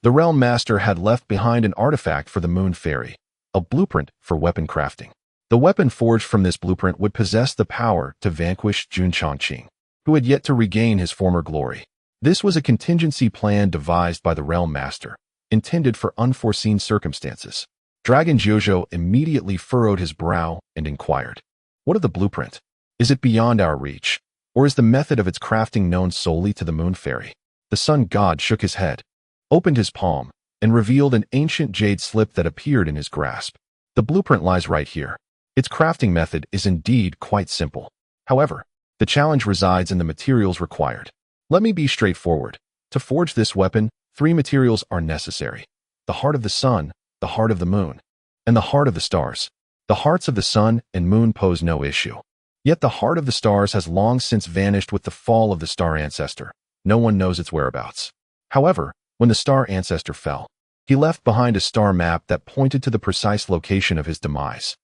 the realm master had left behind an artifact for the moon fairy, a blueprint for weapon crafting. The weapon forged from this blueprint would possess the power to vanquish Jun Chongqing, who had yet to regain his former glory. This was a contingency plan devised by the realm master, intended for unforeseen circumstances. Dragon Jiuzhou immediately furrowed his brow and inquired, "What of the blueprint? Is it beyond our reach, or is the method of its crafting known solely to the moon fairy?" The sun god shook his head, opened his palm, and revealed an ancient jade slip that appeared in his grasp. "The blueprint lies right here. Its crafting method is indeed quite simple. However, the challenge resides in the materials required. Let me be straightforward. To forge this weapon, 3 materials are necessary: the heart of the sun, the heart of the moon, and the heart of the stars. The hearts of the sun and moon pose no issue. Yet the heart of the stars has long since vanished with the fall of the star ancestor. No one knows its whereabouts. However, when the star ancestor fell, he left behind a star map that pointed to the precise location of his demise.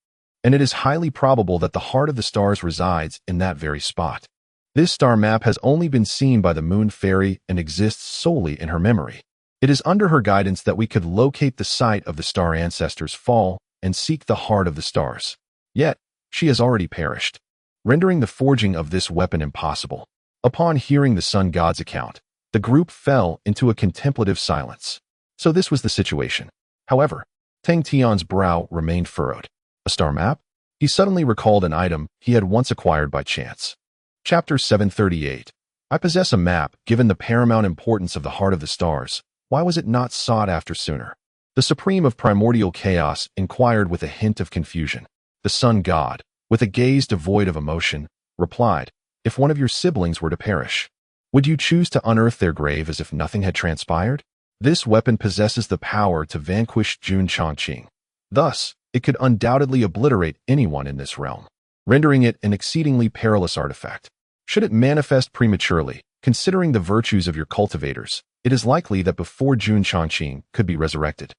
And it is highly probable that the heart of the stars resides in that very spot. This star map has only been seen by the moon fairy and exists solely in her memory. It is under her guidance that we could locate the site of the star ancestor's fall and seek the heart of the stars. Yet, she has already perished, rendering the forging of this weapon impossible." Upon hearing the sun god's account, the group fell into a contemplative silence. So this was the situation. However, Tang Tian's brow remained furrowed. A star map? He suddenly recalled an item he had once acquired by chance. Chapter 738. I possess a map. Given the paramount importance of the heart of the stars, why was it not sought after sooner? The supreme of primordial chaos inquired with a hint of confusion. The sun god, with a gaze devoid of emotion, replied, "If one of your siblings were to perish, would you choose to unearth their grave as if nothing had transpired? This weapon possesses the power to vanquish Jun Chongqing. Thus, it could undoubtedly obliterate anyone in this realm. rendering it an exceedingly perilous artifact. Should it manifest prematurely, considering the virtues of your cultivators, it is likely that before Jun Changqing could be resurrected,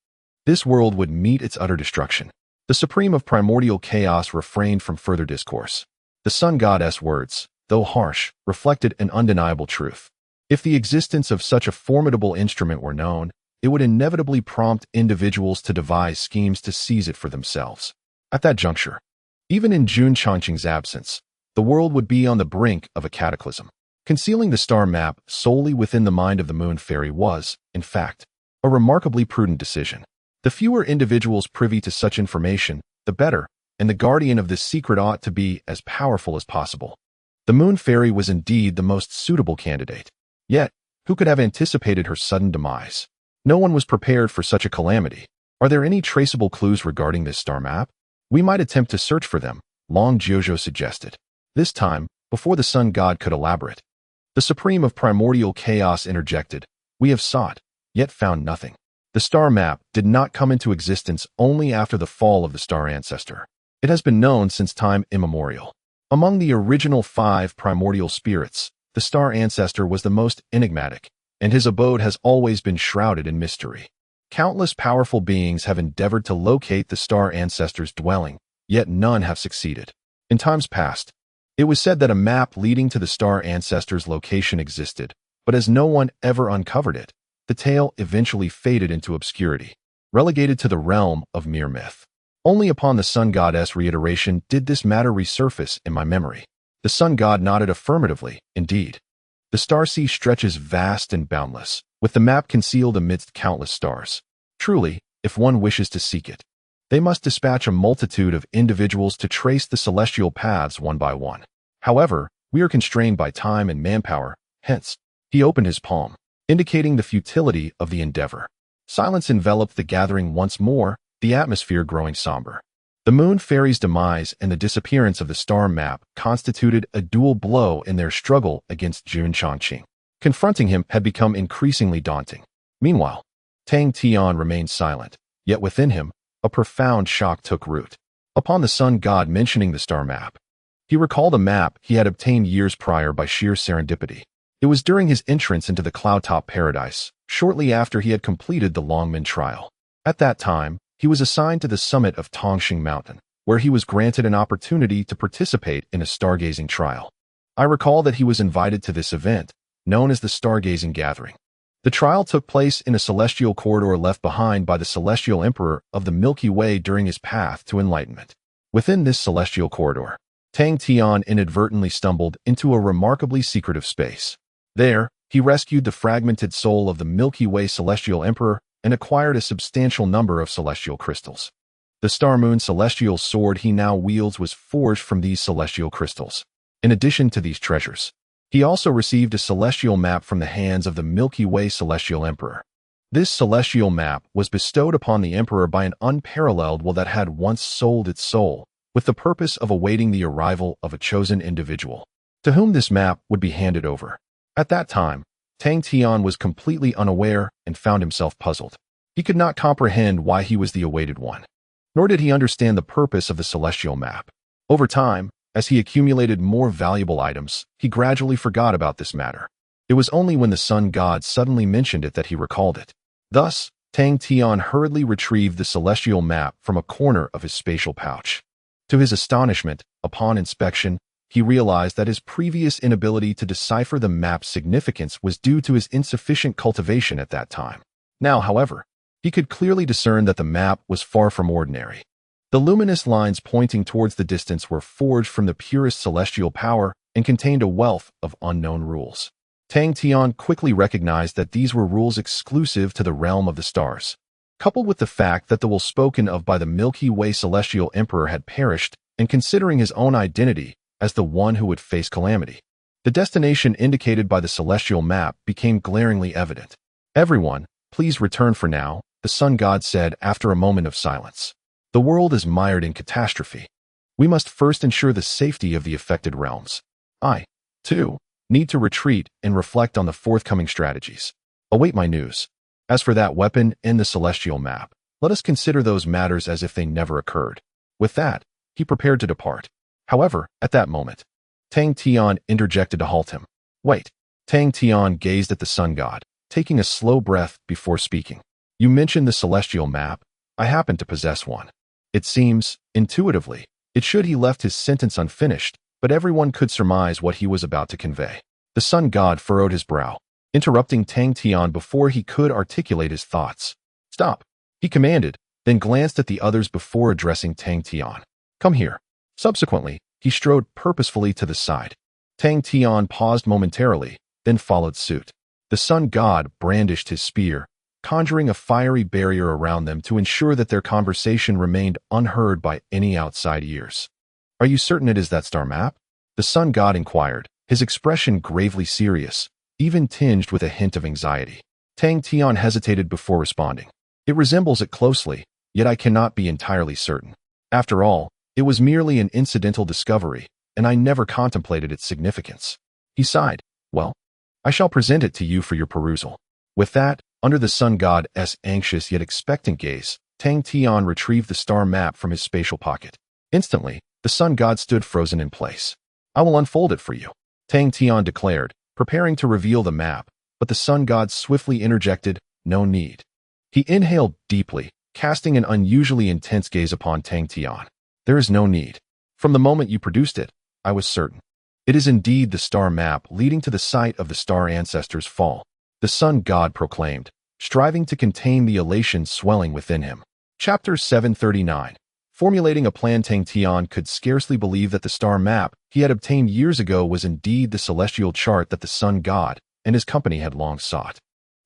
this world would meet its utter destruction. The Supreme of Primordial Chaos refrained from further discourse. The Sun Goddess' words, though harsh, reflected an undeniable truth. If the existence of such a formidable instrument were known, it would inevitably prompt individuals to devise schemes to seize it for themselves. At that juncture, even in Jun Changqing's absence, the world would be on the brink of a cataclysm. Concealing the star map solely within the mind of the Moon Fairy was, in fact, a remarkably prudent decision. The fewer individuals privy to such information, the better, and the guardian of this secret ought to be as powerful as possible. The Moon Fairy was indeed the most suitable candidate. Yet, who could have anticipated her sudden demise? No one was prepared for such a calamity. Are there any traceable clues regarding this star map? We might attempt to search for them, Long Jiuzhou suggested. This time, before the Sun God could elaborate, the Supreme of Primordial Chaos interjected, "We have sought, yet found nothing." The star map did not come into existence only after the fall of the star ancestor. It has been known since time immemorial. Among the original 5 primordial spirits, the star ancestor was the most enigmatic, and his abode has always been shrouded in mystery. Countless powerful beings have endeavored to locate the star ancestor's dwelling, yet none have succeeded. In times past, it was said that a map leading to the star ancestor's location existed, but as no one ever uncovered it, the tale eventually faded into obscurity, relegated to the realm of mere myth. Only upon the Sun Goddess' reiteration did this matter resurface in my memory. The Sun God nodded affirmatively, indeed. The star sea stretches vast and boundless, with the map concealed amidst countless stars. Truly, if one wishes to seek it, they must dispatch a multitude of individuals to trace the celestial paths one by one. However, we are constrained by time and manpower, hence, he opened his palm, indicating the futility of the endeavor. Silence enveloped the gathering once more, the atmosphere growing somber. The Moon Fairy's demise and the disappearance of the star map constituted a dual blow in their struggle against Jun Changqing. Confronting him had become increasingly daunting. Meanwhile, Tang Tian remained silent, yet within him, a profound shock took root. Upon the Sun God mentioning the star map, he recalled a map he had obtained years prior by sheer serendipity. It was during his entrance into the Cloudtop Paradise, shortly after he had completed the Longmen trial. At that time, he was assigned to the summit of Tongxing Mountain, where he was granted an opportunity to participate in a stargazing trial. I recall that he was invited to this event, known as the Stargazing Gathering. The trial took place in a celestial corridor left behind by the celestial emperor of the Milky Way during his path to enlightenment. Within this celestial corridor, Tang Tian inadvertently stumbled into a remarkably secretive space. There, he rescued the fragmented soul of the Milky Way celestial emperor and acquired a substantial number of celestial crystals. The Star Moon celestial sword he now wields was forged from these celestial crystals. In addition to these treasures, he also received a celestial map from the hands of the Milky Way celestial emperor. This celestial map was bestowed upon the emperor by an unparalleled will that had once sold its soul, with the purpose of awaiting the arrival of a chosen individual, to whom this map would be handed over. At that time, Tang Tian was completely unaware and found himself puzzled. He could not comprehend why he was the awaited one, nor did he understand the purpose of the celestial map. Over time, as he accumulated more valuable items, he gradually forgot about this matter. It was only when the Sun God suddenly mentioned it that he recalled it. Thus, Tang Tian hurriedly retrieved the celestial map from a corner of his spatial pouch. To his astonishment, upon inspection, he realized that his previous inability to decipher the map's significance was due to his insufficient cultivation at that time. Now, however, he could clearly discern that the map was far from ordinary. The luminous lines pointing towards the distance were forged from the purest celestial power and contained a wealth of unknown rules. Tang Tian quickly recognized that these were rules exclusive to the realm of the stars. Coupled with the fact that the will spoken of by the Milky Way celestial emperor had perished, and considering his own identity as the one who would face calamity, the destination indicated by the celestial map became glaringly evident. "Everyone, please return for now," the Sun God said after a moment of silence. "The world is mired in catastrophe. We must first ensure the safety of the affected realms. I, too, need to retreat and reflect on the forthcoming strategies. Await my news. As for that weapon and the celestial map, let us consider those matters as if they never occurred." With that, he prepared to depart. However, at that moment, Tang Tian interjected to halt him. Wait. Tang Tian gazed at the sun god, taking a slow breath before speaking. You mentioned the celestial map. I happen to possess one. It seems, intuitively, it should he left his sentence unfinished, but everyone could surmise what he was about to convey. The sun god furrowed his brow, interrupting Tang Tian before he could articulate his thoughts. Stop, he commanded, then glanced at the others before addressing Tang Tian. Come here. Subsequently, he strode purposefully to the side. Tang Tian paused momentarily, then followed suit. The sun god brandished his spear, conjuring a fiery barrier around them to ensure that their conversation remained unheard by any outside ears. Are you certain it is that star map? The sun god inquired, his expression gravely serious, even tinged with a hint of anxiety. Tang Tian hesitated before responding. It resembles it closely, yet I cannot be entirely certain. After all, it was merely an incidental discovery, and I never contemplated its significance. He sighed. Well, I shall present it to you for your perusal. With that, under the sun god's anxious yet expectant gaze, Tang Tian retrieved the star map from his spatial pocket. Instantly, the sun god stood frozen in place. I will unfold it for you, Tang Tian declared, preparing to reveal the map, but the sun god swiftly interjected, no need. He inhaled deeply, casting an unusually intense gaze upon Tang Tian. There is no need. From the moment you produced it, I was certain. It is indeed the star map leading to the site of the star ancestors' fall, the sun god proclaimed, striving to contain the elation swelling within him. Chapter 739. Formulating a plan. Tang Tian could scarcely believe that the star map he had obtained years ago was indeed the celestial chart that the sun god and his company had long sought.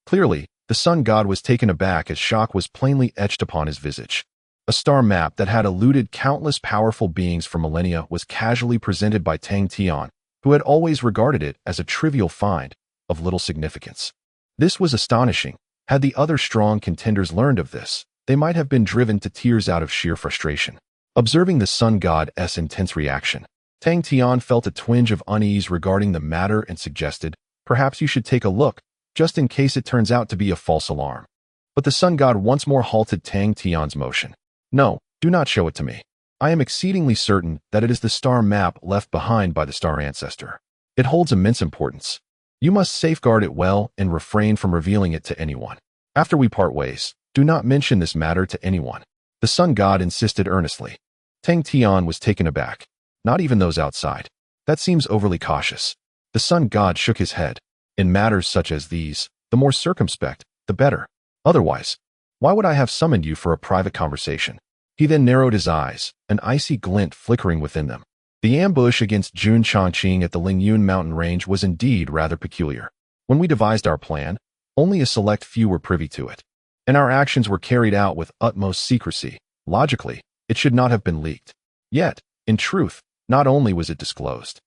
Clearly, the sun god was taken aback as shock was plainly etched upon his visage. A star map that had eluded countless powerful beings for millennia was casually presented by Tang Tian, who had always regarded it as a trivial find of little significance. This was astonishing. Had the other strong contenders learned of this, they might have been driven to tears out of sheer frustration. Observing the sun god's intense reaction, Tang Tian felt a twinge of unease regarding the matter and suggested, perhaps you should take a look, just in case it turns out to be a false alarm. But the sun god once more halted Tang Tian's motion. No, do not show it to me. I am exceedingly certain that it is the star map left behind by the star ancestor. It holds immense importance. You must safeguard it well and refrain from revealing it to anyone. After we part ways, do not mention this matter to anyone. The sun god insisted earnestly. Tang Tian was taken aback. Not even those outside. That seems overly cautious. The sun god shook his head. In matters such as these, the more circumspect, the better. Otherwise, why would I have summoned you for a private conversation? He then narrowed his eyes, an icy glint flickering within them. The ambush against Jun Changqing at the Lingyun mountain range was indeed rather peculiar. When we devised our plan, only a select few were privy to it, and our actions were carried out with utmost secrecy. Logically, it should not have been leaked. Yet, in truth, not only was it disclosed,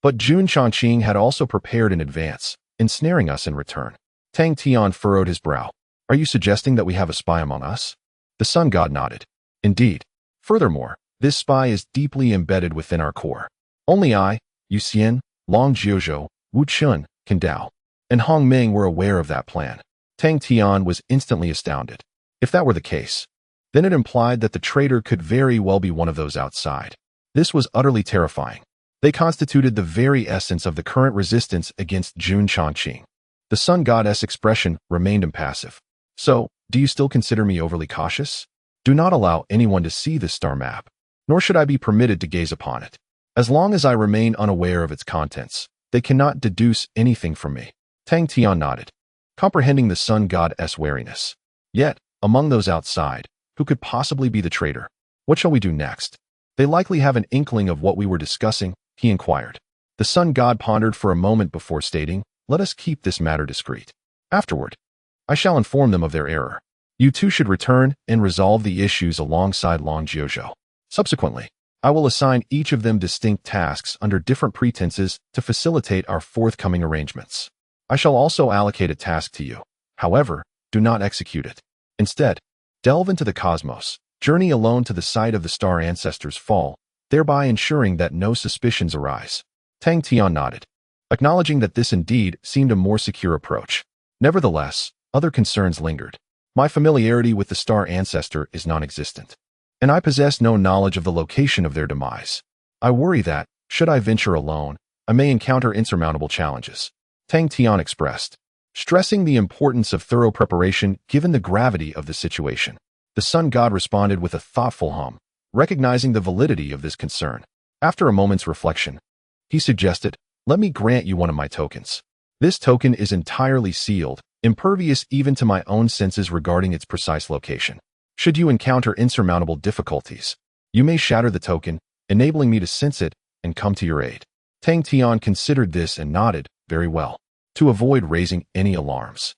but Jun Changqing had also prepared in advance, ensnaring us in return. Tang Tian furrowed his brow. Are you suggesting that we have a spy among us? The sun god nodded. Indeed. Furthermore, this spy is deeply embedded within our core. Only I, Yu Xian, Long Jiuzhou, Wu Chun, Can Dao, and Hong Ming were aware of that plan. Tang Tian was instantly astounded. If that were the case, then it implied that the traitor could very well be one of those outside. This was utterly terrifying. They constituted the very essence of the current resistance against Jun Changqing. The sun god's expression remained impassive. So, do you still consider me overly cautious? Do not allow anyone to see this star map, nor should I be permitted to gaze upon it. As long as I remain unaware of its contents, they cannot deduce anything from me. Tang Tian nodded, comprehending the sun god's wariness. Yet, among those outside, who could possibly be the traitor? What shall we do next? They likely have an inkling of what we were discussing, he inquired. The sun god pondered for a moment before stating, let us keep this matter discreet. Afterward, I shall inform them of their error. You two should return and resolve the issues alongside Long Jiuzhou. Subsequently, I will assign each of them distinct tasks under different pretenses to facilitate our forthcoming arrangements. I shall also allocate a task to you. However, do not execute it. Instead, delve into the cosmos, journey alone to the site of the star ancestors' fall, thereby ensuring that no suspicions arise. Tang Tian nodded, acknowledging that this indeed seemed a more secure approach. Nevertheless, other concerns lingered. My familiarity with the star ancestor is non-existent, and I possess no knowledge of the location of their demise. I worry that, should I venture alone, I may encounter insurmountable challenges. Tang Tian expressed, stressing the importance of thorough preparation given the gravity of the situation. The sun god responded with a thoughtful hum, recognizing the validity of this concern. After a moment's reflection, he suggested, let me grant you one of my tokens. This token is entirely sealed, impervious even to my own senses regarding its precise location. Should you encounter insurmountable difficulties, you may shatter the token, enabling me to sense it and come to your aid. Tang Tian considered this and nodded, very well, to avoid raising any alarms.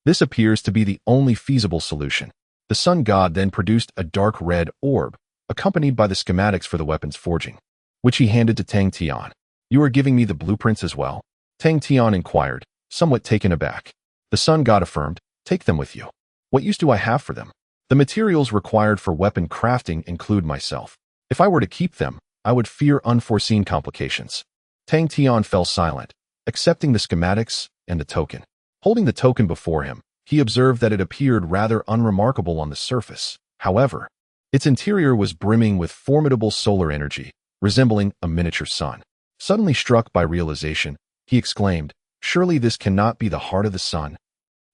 This appears to be the only feasible solution. The sun god then produced a dark red orb, accompanied by the schematics for the weapon's forging, which he handed to Tang Tian. You are giving me the blueprints as well? Tang Tian inquired, somewhat taken aback. The sun god affirmed, take them with you. What use do I have for them? The materials required for weapon crafting include myself. If I were to keep them, I would fear unforeseen complications. Tang Tian fell silent, accepting the schematics and the token. Holding the token before him, he observed that it appeared rather unremarkable on the surface. However, its interior was brimming with formidable solar energy, resembling a miniature sun. Suddenly struck by realization, he exclaimed, surely this cannot be the heart of the sun.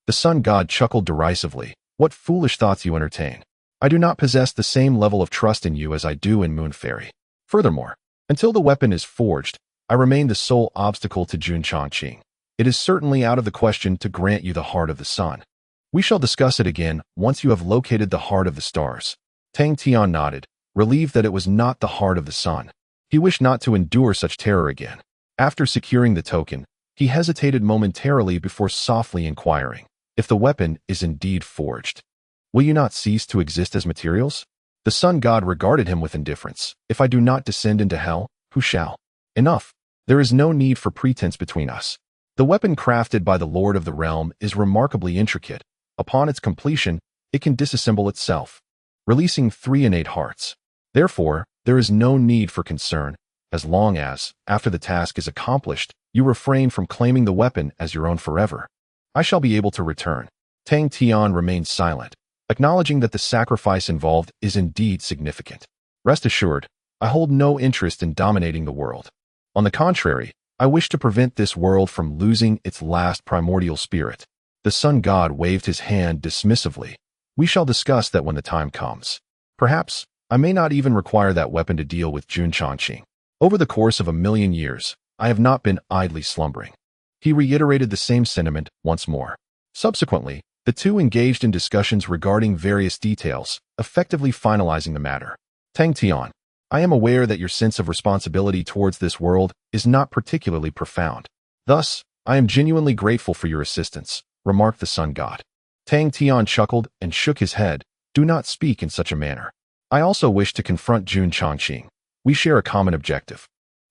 The sun god chuckled derisively. What foolish thoughts you entertain. I do not possess the same level of trust in you as I do in Moon Fairy. Furthermore, until the weapon is forged, I remain the sole obstacle to Jun Changqing. It is certainly out of the question to grant you the heart of the sun. We shall discuss it again once you have located the heart of the stars. Tang Tian nodded, relieved that it was not the heart of the sun. He wished not to endure such terror again. After securing the token, he hesitated momentarily before softly inquiring, if the weapon is indeed forged, will you not cease to exist as materials? The sun god regarded him with indifference. If I do not descend into hell, who shall? Enough. There is no need for pretense between us. The weapon crafted by the Lord of the Realm is remarkably intricate. Upon its completion, it can disassemble itself, releasing 3 innate hearts. Therefore, there is no need for concern, as long as, after the task is accomplished, you refrain from claiming the weapon as your own forever. I shall be able to return. Tang Tian remained silent, acknowledging that the sacrifice involved is indeed significant. Rest assured, I hold no interest in dominating the world. On the contrary, I wish to prevent this world from losing its last primordial spirit. The sun god waved his hand dismissively. We shall discuss that when the time comes. Perhaps, I may not even require that weapon to deal with Jun Changqing. Over the course of 1,000,000 years, I have not been idly slumbering. He reiterated the same sentiment once more. Subsequently, the two engaged in discussions regarding various details, effectively finalizing the matter. Tang Tian, I am aware that your sense of responsibility towards this world is not particularly profound. Thus, I am genuinely grateful for your assistance, remarked the sun god. Tang Tian chuckled and shook his head. Do not speak in such a manner. I also wish to confront Jun Changqing. We share a common objective.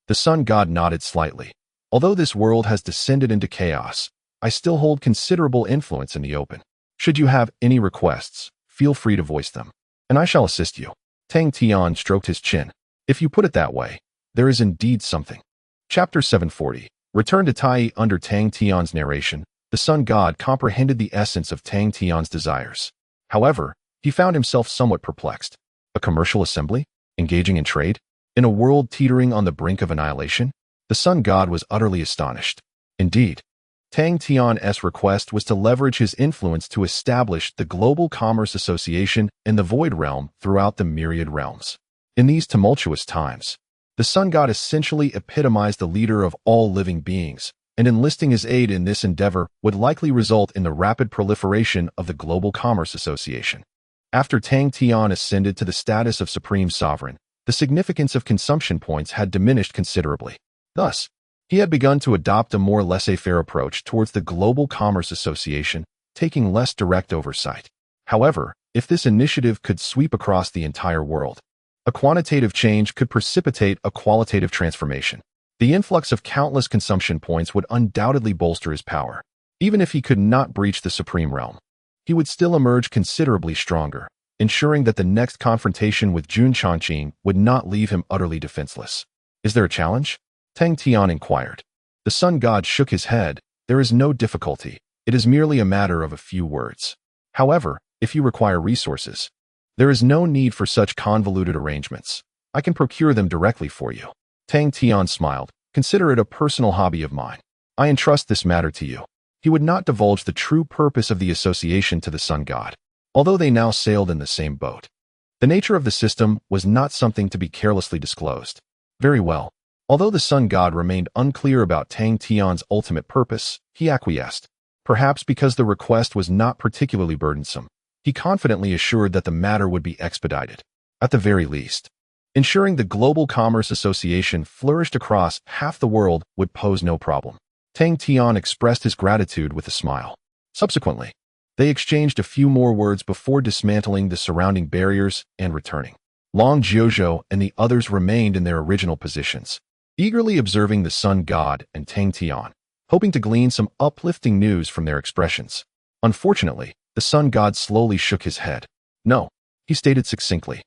The sun god nodded slightly. Although this world has descended into chaos, I still hold considerable influence in the open. Should you have any requests, feel free to voice them, and I shall assist you. Tang Tian stroked his chin. If you put it that way, there is indeed something. Chapter 740. Return to Tai. Under Tang Tian's narration, the sun god comprehended the essence of Tang Tian's desires. However, he found himself somewhat perplexed. A commercial assembly? Engaging in trade? In a world teetering on the brink of annihilation? The sun god was utterly astonished. Indeed, Tang Tian's request was to leverage his influence to establish the Global Commerce Association in the Void Realm throughout the myriad realms. In these tumultuous times, the sun god essentially epitomized the leader of all living beings, and enlisting his aid in this endeavor would likely result in the rapid proliferation of the Global Commerce Association. After Tang Tian ascended to the status of Supreme Sovereign, the significance of consumption points had diminished considerably. Thus, he had begun to adopt a more laissez-faire approach towards the Global Commerce Association, taking less direct oversight. However, if this initiative could sweep across the entire world, a quantitative change could precipitate a qualitative transformation. The influx of countless consumption points would undoubtedly bolster his power. Even if he could not breach the Supreme Realm, he would still emerge considerably stronger, ensuring that the next confrontation with Jun Changqing would not leave him utterly defenseless. Is there a challenge? Tang Tian inquired. The sun god shook his head. There is no difficulty. It is merely a matter of a few words. However, if you require resources, there is no need for such convoluted arrangements. I can procure them directly for you. Tang Tian smiled. Consider it a personal hobby of mine. I entrust this matter to you. He would not divulge the true purpose of the association to the sun god, although they now sailed in the same boat. The nature of the system was not something to be carelessly disclosed. Very well. Although the sun god remained unclear about Tang Tian's ultimate purpose, he acquiesced. Perhaps because the request was not particularly burdensome, he confidently assured that the matter would be expedited. At the very least, ensuring the Global Commerce Association flourished across half the world would pose no problem. Tang Tian expressed his gratitude with a smile. Subsequently, they exchanged a few more words before dismantling the surrounding barriers and returning. Long Jiuzhou and the others remained in their original positions, eagerly observing the sun god and Tang Tian, hoping to glean some uplifting news from their expressions. Unfortunately, the sun god slowly shook his head. No, he stated succinctly.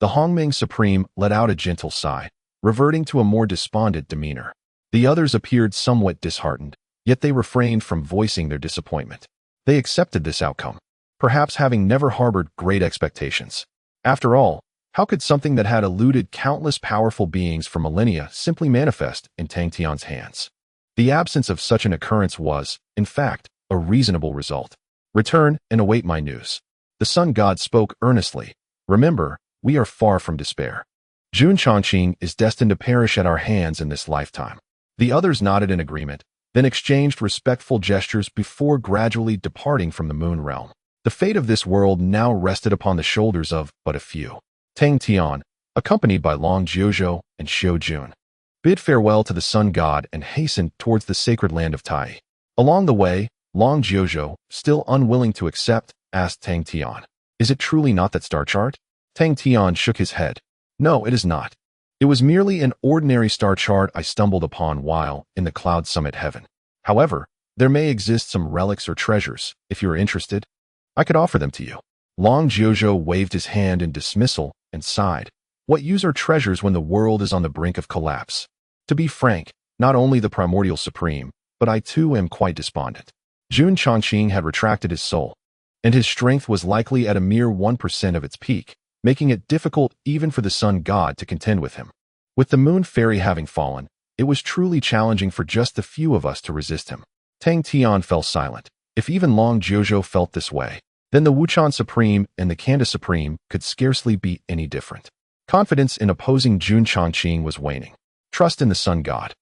The Hongming Supreme let out a gentle sigh, reverting to a more despondent demeanor. The others appeared somewhat disheartened, yet they refrained from voicing their disappointment. They accepted this outcome, perhaps having never harbored great expectations. After all, how could something that had eluded countless powerful beings for millennia simply manifest in Tang Tian's hands? The absence of such an occurrence was, in fact, a reasonable result. Return and await my news. The sun god spoke earnestly. Remember, we are far from despair. Jun Chongqing is destined to perish at our hands in this lifetime. The others nodded in agreement, then exchanged respectful gestures before gradually departing from the moon realm. The fate of this world now rested upon the shoulders of but a few. Tang Tian, accompanied by Long Jiuzhou and Xiu Jun, bid farewell to the sun god and hastened towards the sacred land of Tai. Along the way, Long Jiuzhou, still unwilling to accept, asked Tang Tian, "Is it truly not that star chart?" Tang Tian shook his head. "No, it is not. It was merely an ordinary star chart I stumbled upon while in the cloud summit heaven. However, there may exist some relics or treasures. If you are interested, I could offer them to you." Long Jiuzhou waved his hand in dismissal and sighed. What use are treasures when the world is on the brink of collapse? To be frank, not only the primordial supreme, but I too am quite despondent. Jun Chongqing had retracted his soul, and his strength was likely at a mere 1% of its peak, making it difficult even for the sun god to contend with him. With the moon fairy having fallen, it was truly challenging for just the few of us to resist him. Tang Tian fell silent. If even Long Jiuzhou felt this way, then the Wuchan Supreme and the Kanda Supreme could scarcely be any different. Confidence in opposing Jun Chongqing was waning. Trust in the sun god.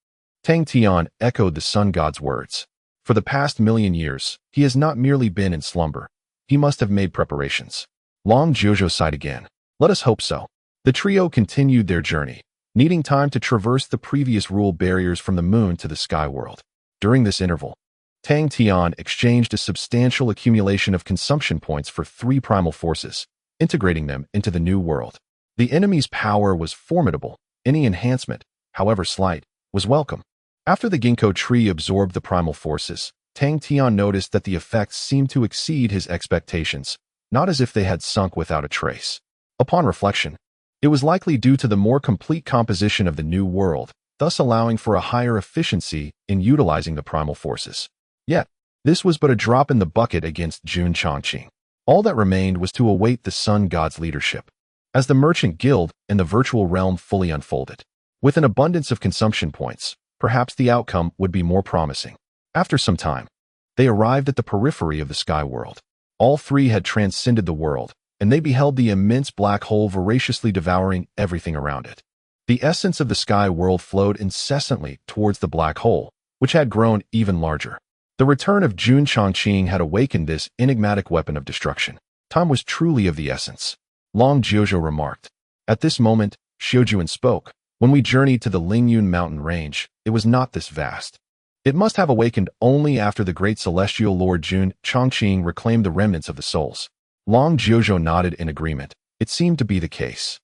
Tang Tian echoed the sun god's words. For the past 1,000,000 years, he has not merely been in slumber. He must have made preparations. Long Jiuzhou sighed again. Let us hope so. The trio continued their journey, needing time to traverse the previous rule barriers from the moon to the sky world. During this interval, Tang Tian exchanged a substantial accumulation of consumption points for 3 primal forces, integrating them into the new world. The enemy's power was formidable. Any enhancement, however slight, was welcome. After the ginkgo tree absorbed the primal forces, Tang Tian noticed that the effects seemed to exceed his expectations, not as if they had sunk without a trace. Upon reflection, it was likely due to the more complete composition of the new world, thus allowing for a higher efficiency in utilizing the primal forces. Yet, this was but a drop in the bucket against Jun Chongqing. All that remained was to await the sun god's leadership, as the merchant guild and the virtual realm fully unfolded. With an abundance of consumption points, perhaps the outcome would be more promising. After some time, they arrived at the periphery of the sky world. All 3 had transcended the world, and they beheld the immense black hole voraciously devouring everything around it. The essence of the sky world flowed incessantly towards the black hole, which had grown even larger. The return of Jun Chongqing had awakened this enigmatic weapon of destruction. Time was truly of the essence. Long Jiuzhou remarked. At this moment, Xiujuan spoke. When we journeyed to the Lingyun mountain range, it was not this vast. It must have awakened only after the great celestial lord Jun Chongqing reclaimed the remnants of the souls. Long Jiuzhou nodded in agreement. It seemed to be the case.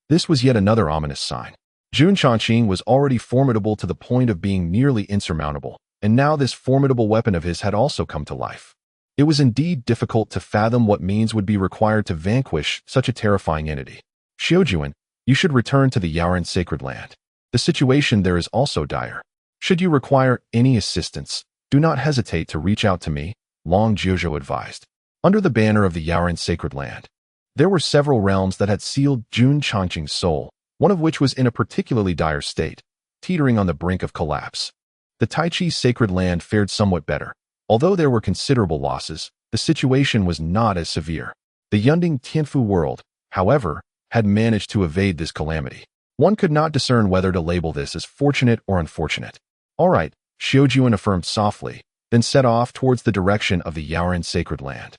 This was yet another ominous sign. Jun Chongqing was already formidable to the point of being nearly insurmountable, and now this formidable weapon of his had also come to life. It was indeed difficult to fathom what means would be required to vanquish such a terrifying entity. Xiujuan, you should return to the Yaoren sacred land. The situation there is also dire. Should you require any assistance, do not hesitate to reach out to me, Long Jiuzhou advised. Under the banner of the Yaoren sacred land, there were several realms that had sealed Jun Chongqing's soul, one of which was in a particularly dire state. teetering on the brink of collapse. The Taichi sacred land fared somewhat better. Although there were considerable losses, the situation was not as severe. The Yunding Tianfu world, however, had managed to evade this calamity. One could not discern whether to label this as fortunate or unfortunate. All right, Xiujuan affirmed softly, then set off towards the direction of the Yaoren sacred land.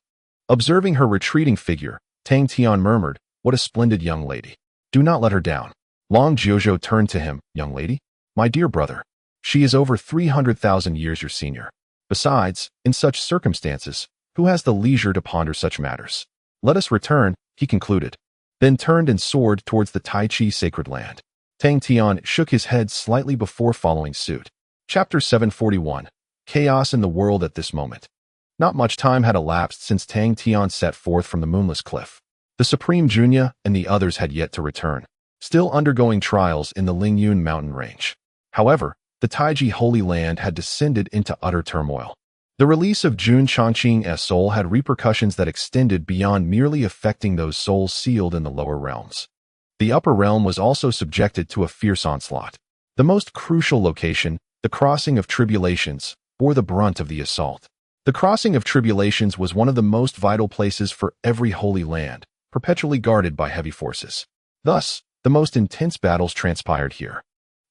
Observing her retreating figure, Tang Tian murmured, "What a splendid young lady. Do not let her down." Long Jiuzhou turned to him, "Young lady? My dear brother. She is over 300,000 years your senior. Besides, in such circumstances, who has the leisure to ponder such matters? Let us return," he concluded, then turned and soared towards the Taichi sacred land. Tang Tian shook his head slightly before following suit. Chapter 741. Chaos in the world at this moment. Not much time had elapsed since Tang Tian set forth from the Moonless Cliff. The Supreme Junya and the others had yet to return, still undergoing trials in the Lingyun mountain range. However, the Taiji Holy Land had descended into utter turmoil. The release of Jun Changqing's soul had repercussions that extended beyond merely affecting those souls sealed in the lower realms. The upper realm was also subjected to a fierce onslaught. The most crucial location, the Crossing of Tribulations, bore the brunt of the assault. The Crossing of Tribulations was one of the most vital places for every holy land, perpetually guarded by heavy forces. Thus, the most intense battles transpired here.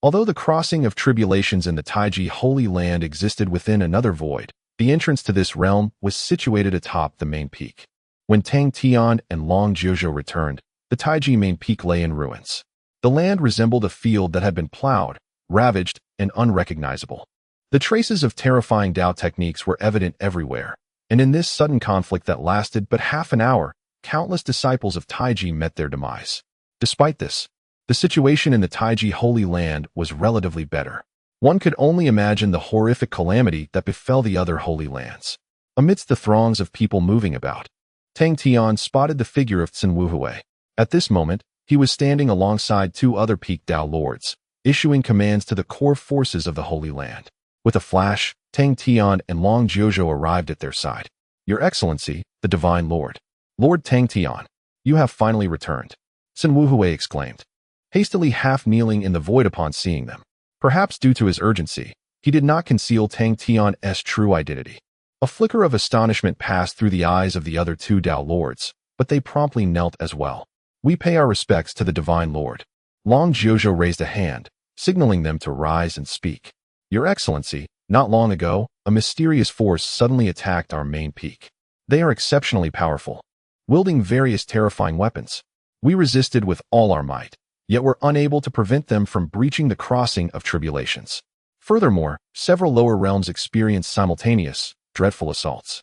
Although the Crossing of Tribulations in the Taiji Holy Land existed within another void, the entrance to this realm was situated atop the main peak. When Tang Tian and Long Jiuzhou returned, the Taiji main peak lay in ruins. The land resembled a field that had been plowed, ravaged, and unrecognizable. The traces of terrifying Dao techniques were evident everywhere, and in this sudden conflict that lasted but half an hour, countless disciples of Taiji met their demise. Despite this, the situation in the Taiji Holy Land was relatively better. One could only imagine the horrific calamity that befell the other holy lands. Amidst the throngs of people moving about, Tang Tian spotted the figure of Cin Wuhui. At this moment, he was standing alongside two other peak Dao lords, issuing commands to the core forces of the Holy Land. With a flash, Tang Tian and Long Jiuzhou arrived at their side. "Your Excellency, the Divine Lord. Lord Tang Tian, you have finally returned," Cin Wuhui exclaimed, hastily half-kneeling in the void upon seeing them. Perhaps due to his urgency, he did not conceal Tang Tian's true identity. A flicker of astonishment passed through the eyes of the other two Dao lords, but they promptly knelt as well. "We pay our respects to the Divine Lord." Long Jiuzhou raised a hand, signaling them to rise and speak. "Your Excellency, not long ago, a mysterious force suddenly attacked our main peak. They are exceptionally powerful, wielding various terrifying weapons. We resisted with all our might, yet were unable to prevent them from breaching the Crossing of Tribulations. Furthermore, several lower realms experienced simultaneous, dreadful assaults."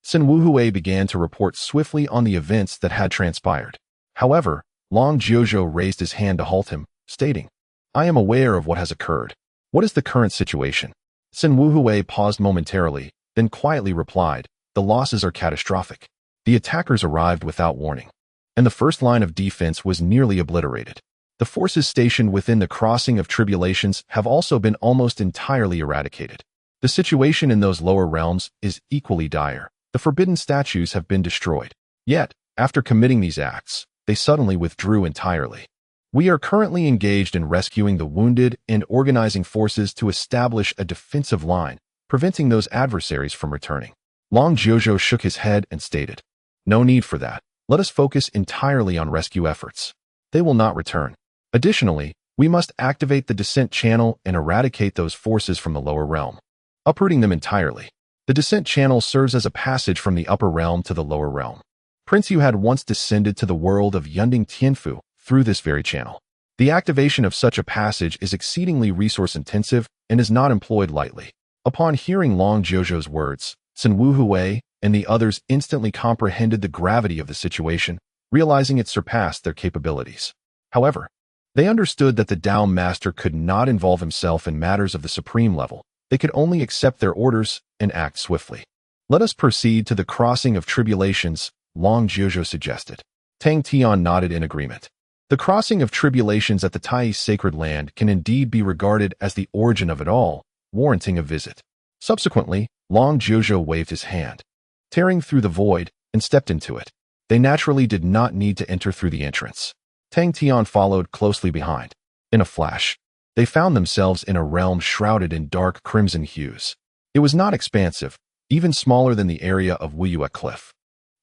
Cin Wuhui began to report swiftly on the events that had transpired. However, Long Jiuzhou raised his hand to halt him, stating, "I am aware of what has occurred. What is the current situation?" Cin Wuhui paused momentarily, then quietly replied, "The losses are catastrophic. The attackers arrived without warning, and the first line of defense was nearly obliterated. The forces stationed within the Crossing of Tribulations have also been almost entirely eradicated. The situation in those lower realms is equally dire. The forbidden statues have been destroyed. Yet, after committing these acts, they suddenly withdrew entirely. We are currently engaged in rescuing the wounded and organizing forces to establish a defensive line, preventing those adversaries from returning." Long Jiuzhou shook his head and stated, "No need for that. Let us focus entirely on rescue efforts. They will not return. Additionally, we must activate the descent channel and eradicate those forces from the lower realm, uprooting them entirely. The descent channel serves as a passage from the upper realm to the lower realm. Prince Yu had once descended to the world of Yunding Tianfu through this very channel. The activation of such a passage is exceedingly resource-intensive and is not employed lightly." Upon hearing Long Jiuzhou's words, Cin Wuhui and the others instantly comprehended the gravity of the situation, realizing it surpassed their capabilities. However, they understood that the Dao Master could not involve himself in matters of the supreme level. They could only accept their orders and act swiftly. "Let us proceed to the Crossing of Tribulations," Long Jiuzhou suggested. Tang Tian nodded in agreement. The Crossing of Tribulations at the Tai sacred land can indeed be regarded as the origin of it all, warranting a visit. Subsequently, Long Jiuzhou waved his hand, tearing through the void, and stepped into it. They naturally did not need to enter through the entrance. Tang Tian followed closely behind. In a flash, they found themselves in a realm shrouded in dark crimson hues. It was not expansive, even smaller than the area of Wuyue Cliff,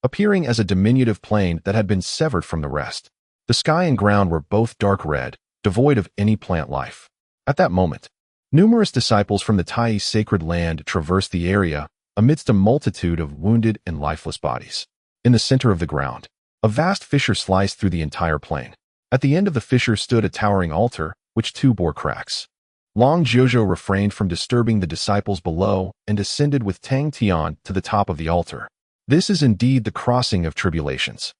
appearing as a diminutive plain that had been severed from the rest. The sky and ground were both dark red, devoid of any plant life. At that moment, numerous disciples from the Tai sacred land traversed the area amidst a multitude of wounded and lifeless bodies. In the center of the ground, a vast fissure sliced through the entire plain. At the end of the fissure stood a towering altar, which too bore cracks. Long Jiuzhou refrained from disturbing the disciples below and ascended with Tang Tian to the top of the altar. This is indeed the crossing of tribulations.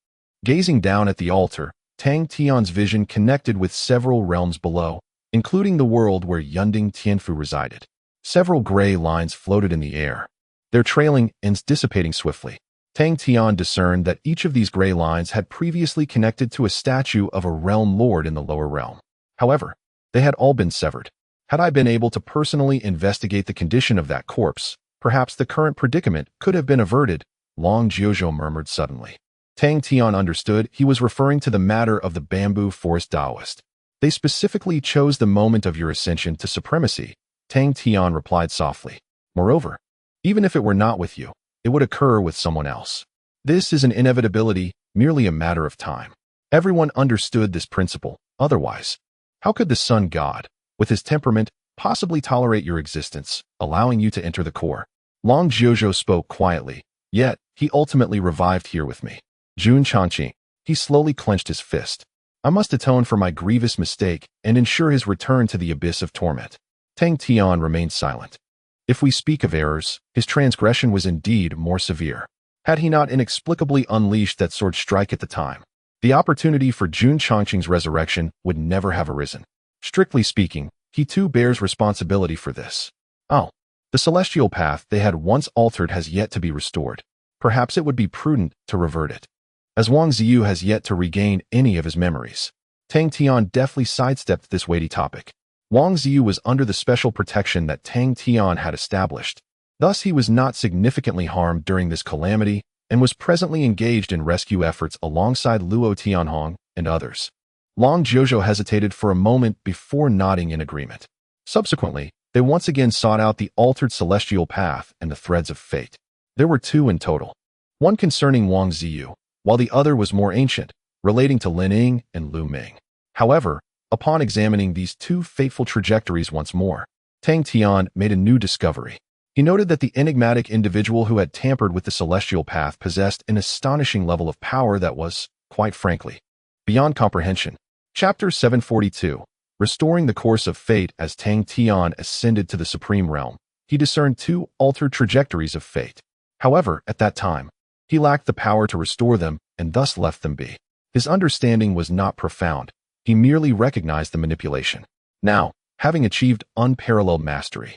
Gazing down at the altar, Tang Tian's vision connected with several realms below, including the world where Yunding Tianfu resided. Several gray lines floated in the air, their trailing ends dissipating swiftly. Tang Tian discerned that each of these gray lines had previously connected to a statue of a realm lord in the lower realm. However, they had all been severed. Had I been able to personally investigate the condition of that corpse, perhaps the current predicament could have been averted, Long Jiuzhou murmured suddenly. Tang Tian understood he was referring to the matter of the bamboo forest Taoist. They specifically chose the moment of your ascension to supremacy, Tang Tian replied softly. Moreover, even if it were not with you, it would occur with someone else. This is an inevitability, merely a matter of time. Everyone understood this principle. Otherwise, how could the sun god, with his temperament, possibly tolerate your existence, allowing you to enter the core? Long Jiuzhou spoke quietly, yet he ultimately revived here with me. Jun Changqing. He slowly clenched his fist. I must atone for my grievous mistake and ensure his return to the abyss of torment. Tang Tian remained silent. If we speak of errors, his transgression was indeed more severe. Had he not inexplicably unleashed that sword strike at the time, the opportunity for Jun Changqing's resurrection would never have arisen. Strictly speaking, he too bears responsibility for this. Oh, the celestial path they had once altered has yet to be restored. Perhaps it would be prudent to revert it, as Wang Ziyu has yet to regain any of his memories. Tang Tian deftly sidestepped this weighty topic. Wang Ziyu was under the special protection that Tang Tian had established. Thus he was not significantly harmed during this calamity and was presently engaged in rescue efforts alongside Luo Tianhong and others. Long Jiuzhou hesitated for a moment before nodding in agreement. Subsequently, they once again sought out the altered celestial path and the threads of fate. There were two in total. One concerning Wang Ziyu, while the other was more ancient, relating to Lin Ying and Lu Ming. However, upon examining these two fateful trajectories once more, Tang Tian made a new discovery. He noted that the enigmatic individual who had tampered with the celestial path possessed an astonishing level of power that was, quite frankly, beyond comprehension. Chapter 742. Restoring the course of fate. As Tang Tian ascended to the supreme realm, he discerned two altered trajectories of fate. However, at that time, he lacked the power to restore them and thus left them be. His understanding was not profound. He merely recognized the manipulation. Now, having achieved unparalleled mastery,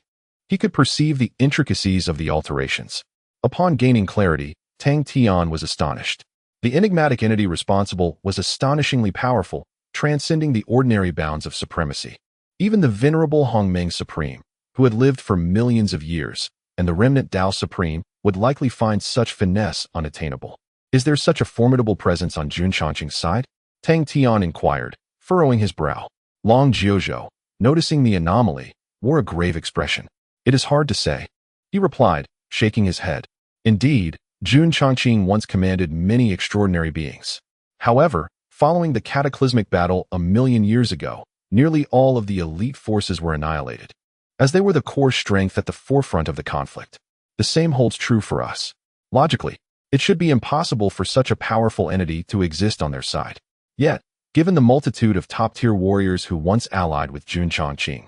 he could perceive the intricacies of the alterations. Upon gaining clarity, Tang Tian was astonished. The enigmatic entity responsible was astonishingly powerful, transcending the ordinary bounds of supremacy. Even the venerable Hongmeng Supreme, who had lived for millions of years, and the remnant Tao Supreme, would likely find such finesse unattainable. Is there such a formidable presence on Jun Changqing's side? Tang Tian inquired, furrowing his brow. Long Jiuzhou, noticing the anomaly, wore a grave expression. It is hard to say, he replied, shaking his head. Indeed, Jun Changqing once commanded many extraordinary beings. However, following the cataclysmic battle a million years ago, nearly all of the elite forces were annihilated, as they were the core strength at the forefront of the conflict. The same holds true for us. Logically, it should be impossible for such a powerful entity to exist on their side. Yet, given the multitude of top-tier warriors who once allied with Jun Changqing,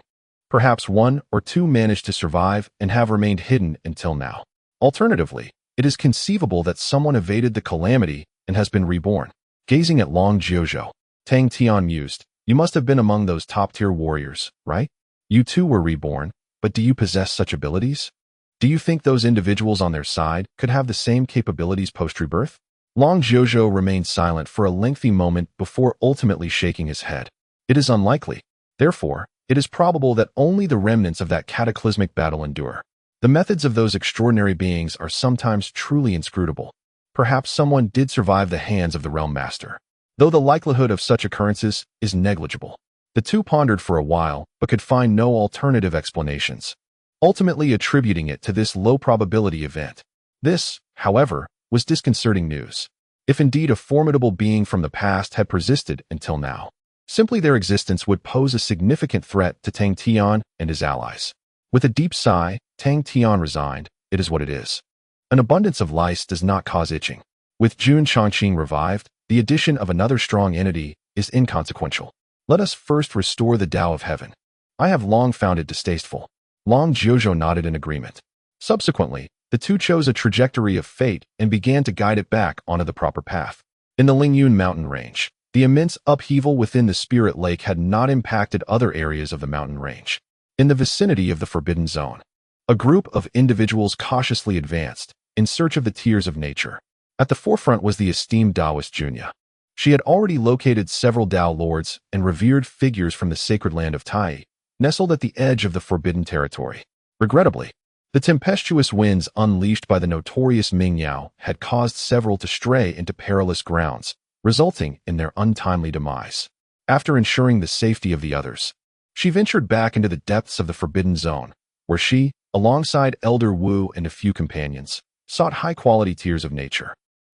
perhaps one or two managed to survive and have remained hidden until now. Alternatively, it is conceivable that someone evaded the calamity and has been reborn. Gazing at Long Jiuzhou, Tang Tian mused, you must have been among those top-tier warriors, right? You too were reborn, but do you possess such abilities? Do you think those individuals on their side could have the same capabilities post-rebirth? Long Jiuzhou remained silent for a lengthy moment before ultimately shaking his head. It is unlikely. Therefore, it is probable that only the remnants of that cataclysmic battle endure. The methods of those extraordinary beings are sometimes truly inscrutable. Perhaps someone did survive the hands of the Realm Master, though the likelihood of such occurrences is negligible. The two pondered for a while, but could find no alternative explanations, ultimately attributing it to this low-probability event. This, however, was disconcerting news. If indeed a formidable being from the past had persisted until now, simply their existence would pose a significant threat to Tang Tian and his allies. With a deep sigh, Tang Tian resigned. It is what it is. An abundance of lice does not cause itching. With Jun Chongqing revived, the addition of another strong entity is inconsequential. Let us first restore the Tao of Heaven. I have long found it distasteful. Long Jiuzhou nodded in agreement. Subsequently, the two chose a trajectory of fate and began to guide it back onto the proper path. In the Lingyun mountain range, the immense upheaval within the Spirit Lake had not impacted other areas of the mountain range. In the vicinity of the Forbidden Zone, a group of individuals cautiously advanced, in search of the tears of nature. At the forefront was the esteemed Taoist Junya. She had already located several Tao lords and revered figures from the sacred land of Tai, nestled at the edge of the forbidden territory. Regrettably, the tempestuous winds unleashed by the notorious Ming Yao had caused several to stray into perilous grounds, resulting in their untimely demise. After ensuring the safety of the others, she ventured back into the depths of the Forbidden Zone, where she, alongside Elder Wu and a few companions, sought high-quality tears of nature.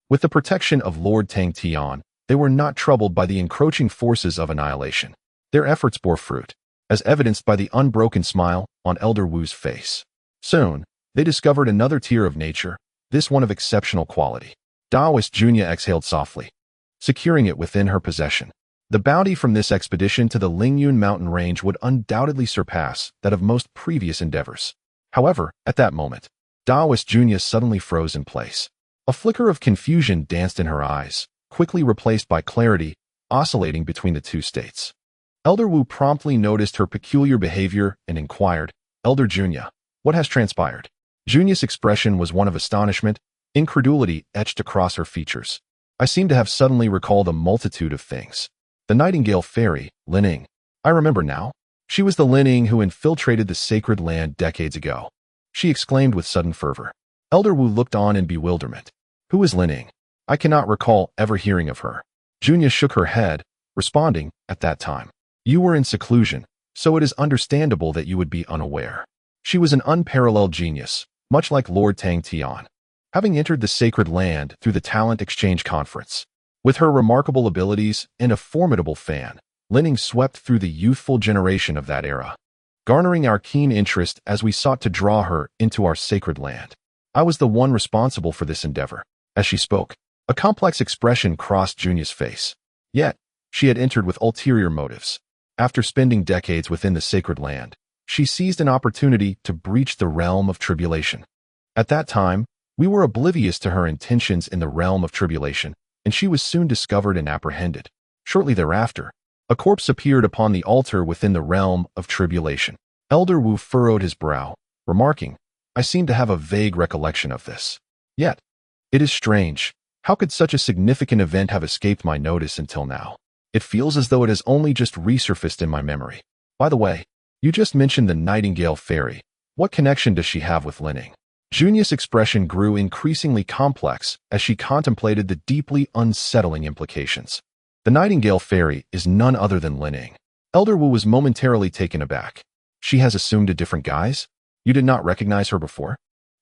With the protection of Lord Tang Tian, they were not troubled by the encroaching forces of annihilation. Their efforts bore fruit, as evidenced by the unbroken smile on Elder Wu's face. Soon, they discovered another tier of nature, this one of exceptional quality. Taoist Junya exhaled softly, securing it within her possession. The bounty from this expedition to the Lingyun mountain range would undoubtedly surpass that of most previous endeavors. However, at that moment, Taoist Junya suddenly froze in place. A flicker of confusion danced in her eyes, quickly replaced by clarity, oscillating between the two states. Elder Wu promptly noticed her peculiar behavior and inquired, "Elder Junya, what has transpired?" Junya's expression was one of astonishment, incredulity etched across her features. "I seem to have suddenly recalled a multitude of things. The Nightingale Fairy, Lining. I remember now. She was the Lining who infiltrated the sacred land decades ago," she exclaimed with sudden fervor. Elder Wu looked on in bewilderment. "Who is Lining? I cannot recall ever hearing of her." Junya shook her head, responding, "At that time, you were in seclusion, so it is understandable that you would be unaware. She was an unparalleled genius, much like Lord Tang Tian, having entered the sacred land through the Talent Exchange Conference. With her remarkable abilities and a formidable fan, Lining swept through the youthful generation of that era, garnering our keen interest as we sought to draw her into our sacred land. I was the one responsible for this endeavor." As she spoke, a complex expression crossed Junya's face. Yet, she had entered with ulterior motives. After spending decades within the sacred land, she seized an opportunity to breach the realm of tribulation. At that time, we were oblivious to her intentions in the realm of tribulation, and she was soon discovered and apprehended. Shortly thereafter, a corpse appeared upon the altar within the realm of tribulation. Elder Wu furrowed his brow, remarking, "I seem to have a vague recollection of this. Yet, it is strange. How could such a significant event have escaped my notice until now? It feels as though it has only just resurfaced in my memory. By the way, you just mentioned the Nightingale Fairy. What connection does she have with Lining?" Junya's expression grew increasingly complex as she contemplated the deeply unsettling implications. "The Nightingale Fairy is none other than Lining." Elder Wu was momentarily taken aback. "She has assumed a different guise? You did not recognize her before?"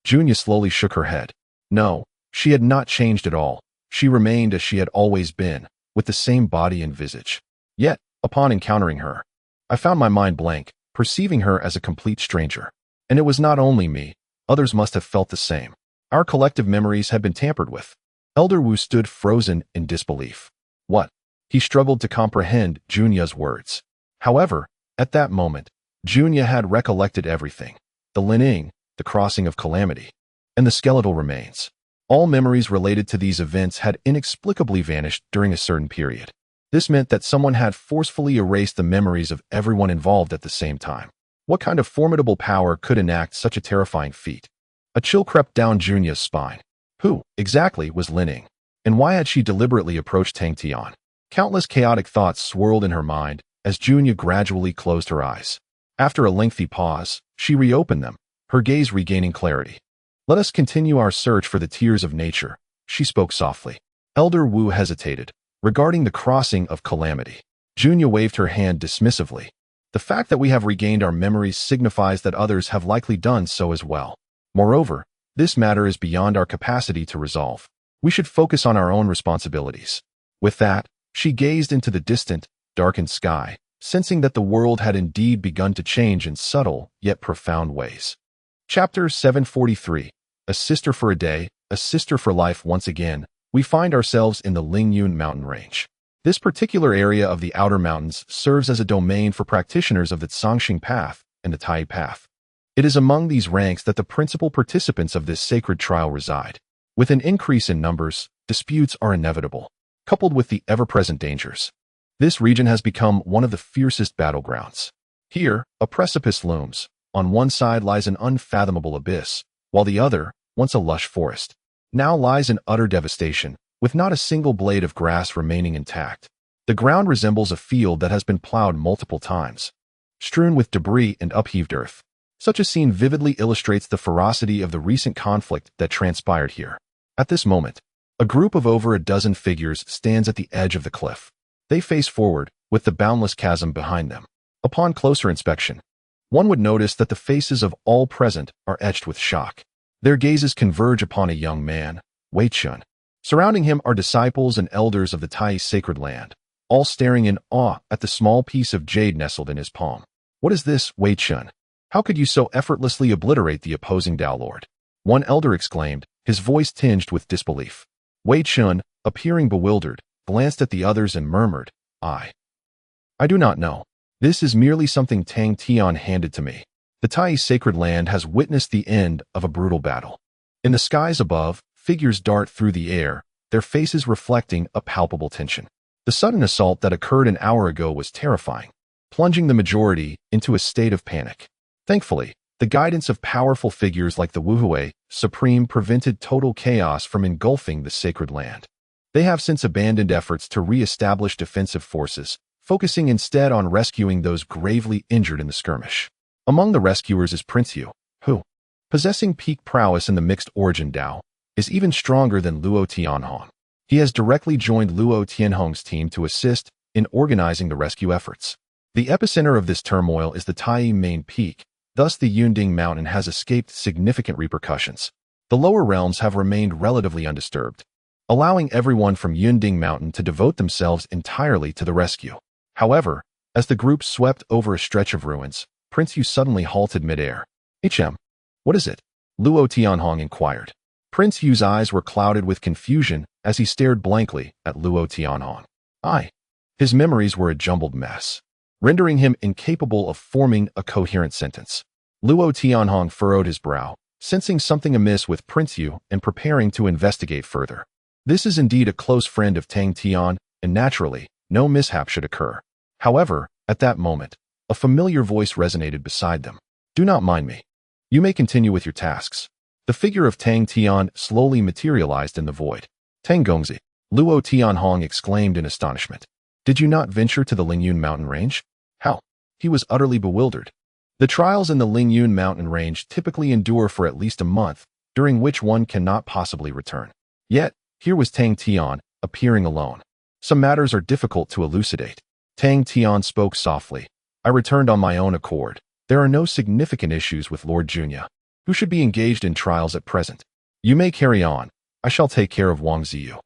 Junya slowly shook her head. "No, she had not changed at all. She remained as she had always been, with the same body and visage. Yet, upon encountering her, I found my mind blank, perceiving her as a complete stranger. And it was not only me. Others must have felt the same. Our collective memories had been tampered with." Elder Wu stood frozen in disbelief. What? He struggled to comprehend Junya's words. However, at that moment, Junya had recollected everything. The Lining, the crossing of calamity, and the skeletal remains. All memories related to these events had inexplicably vanished during a certain period. This meant that someone had forcefully erased the memories of everyone involved at the same time. What kind of formidable power could enact such a terrifying feat? A chill crept down Junya's spine. Who, exactly, was Lining? And why had she deliberately approached Tang Tian? Countless chaotic thoughts swirled in her mind as Junya gradually closed her eyes. After a lengthy pause, she reopened them, her gaze regaining clarity. "Let us continue our search for the tears of nature," she spoke softly. Elder Wu hesitated, regarding the crossing of calamity. Junya waved her hand dismissively. The fact that we have regained our memories signifies that others have likely done so as well. Moreover, this matter is beyond our capacity to resolve. We should focus on our own responsibilities. With that, she gazed into the distant, darkened sky, sensing that the world had indeed begun to change in subtle yet profound ways. Chapter 743. A Sister for a Day, a Sister for Life. Once again, we find ourselves in the Lingyun mountain range. This particular area of the outer mountains serves as a domain for practitioners of the Zhangxing path and the Tai path. It is among these ranks that the principal participants of this sacred trial reside. With an increase in numbers, disputes are inevitable, coupled with the ever-present dangers. This region has become one of the fiercest battlegrounds. Here, a precipice looms. On one side lies an unfathomable abyss, while the other, once a lush forest, now lies in utter devastation, with not a single blade of grass remaining intact. The ground resembles a field that has been plowed multiple times, strewn with debris and upheaved earth. Such a scene vividly illustrates the ferocity of the recent conflict that transpired here. At this moment, a group of over a dozen figures stands at the edge of the cliff. They face forward, with the boundless chasm behind them. Upon closer inspection, one would notice that the faces of all present are etched with shock. Their gazes converge upon a young man, Wei Chun. Surrounding him are disciples and elders of the Tai sacred land, all staring in awe at the small piece of jade nestled in his palm. What is this, Wei Chun? How could you so effortlessly obliterate the opposing Tao Lord? One elder exclaimed, his voice tinged with disbelief. Wei Chun, appearing bewildered, glanced at the others and murmured, I do not know. This is merely something Tang Tian handed to me. The Tai sacred land has witnessed the end of a brutal battle. In the skies above, figures dart through the air, their faces reflecting a palpable tension. The sudden assault that occurred an hour ago was terrifying, plunging the majority into a state of panic. Thankfully, the guidance of powerful figures like the Wuhui Supreme prevented total chaos from engulfing the sacred land. They have since abandoned efforts to re-establish defensive forces, focusing instead on rescuing those gravely injured in the skirmish. Among the rescuers is Prince Yu, who, possessing peak prowess in the mixed origin Dao, is even stronger than Luo Tianhong. He has directly joined Luo Tianhong's team to assist in organizing the rescue efforts. The epicenter of this turmoil is the Tai main peak, thus the Yunding mountain has escaped significant repercussions. The lower realms have remained relatively undisturbed, allowing everyone from Yunding mountain to devote themselves entirely to the rescue. However, as the group swept over a stretch of ruins, Prince Yu suddenly halted midair. What is it? Luo Tianhong inquired. Prince Yu's eyes were clouded with confusion as he stared blankly at Luo Tianhong. His memories were a jumbled mess, rendering him incapable of forming a coherent sentence. Luo Tianhong furrowed his brow, sensing something amiss with Prince Yu and preparing to investigate further. This is indeed a close friend of Tang Tian, and naturally, no mishap should occur. However, at that moment, a familiar voice resonated beside them. Do not mind me. You may continue with your tasks. The figure of Tang Tian slowly materialized in the void. Tang Gongzi, Luo Tianhong exclaimed in astonishment. Did you not venture to the Lingyun mountain range? How? He was utterly bewildered. The trials in the Lingyun mountain range typically endure for at least a month, during which one cannot possibly return. Yet, here was Tang Tian, appearing alone. Some matters are difficult to elucidate. Tang Tian spoke softly. I returned on my own accord. There are no significant issues with Lord Junya, who should be engaged in trials at present. You may carry on. I shall take care of Wang Ziyu.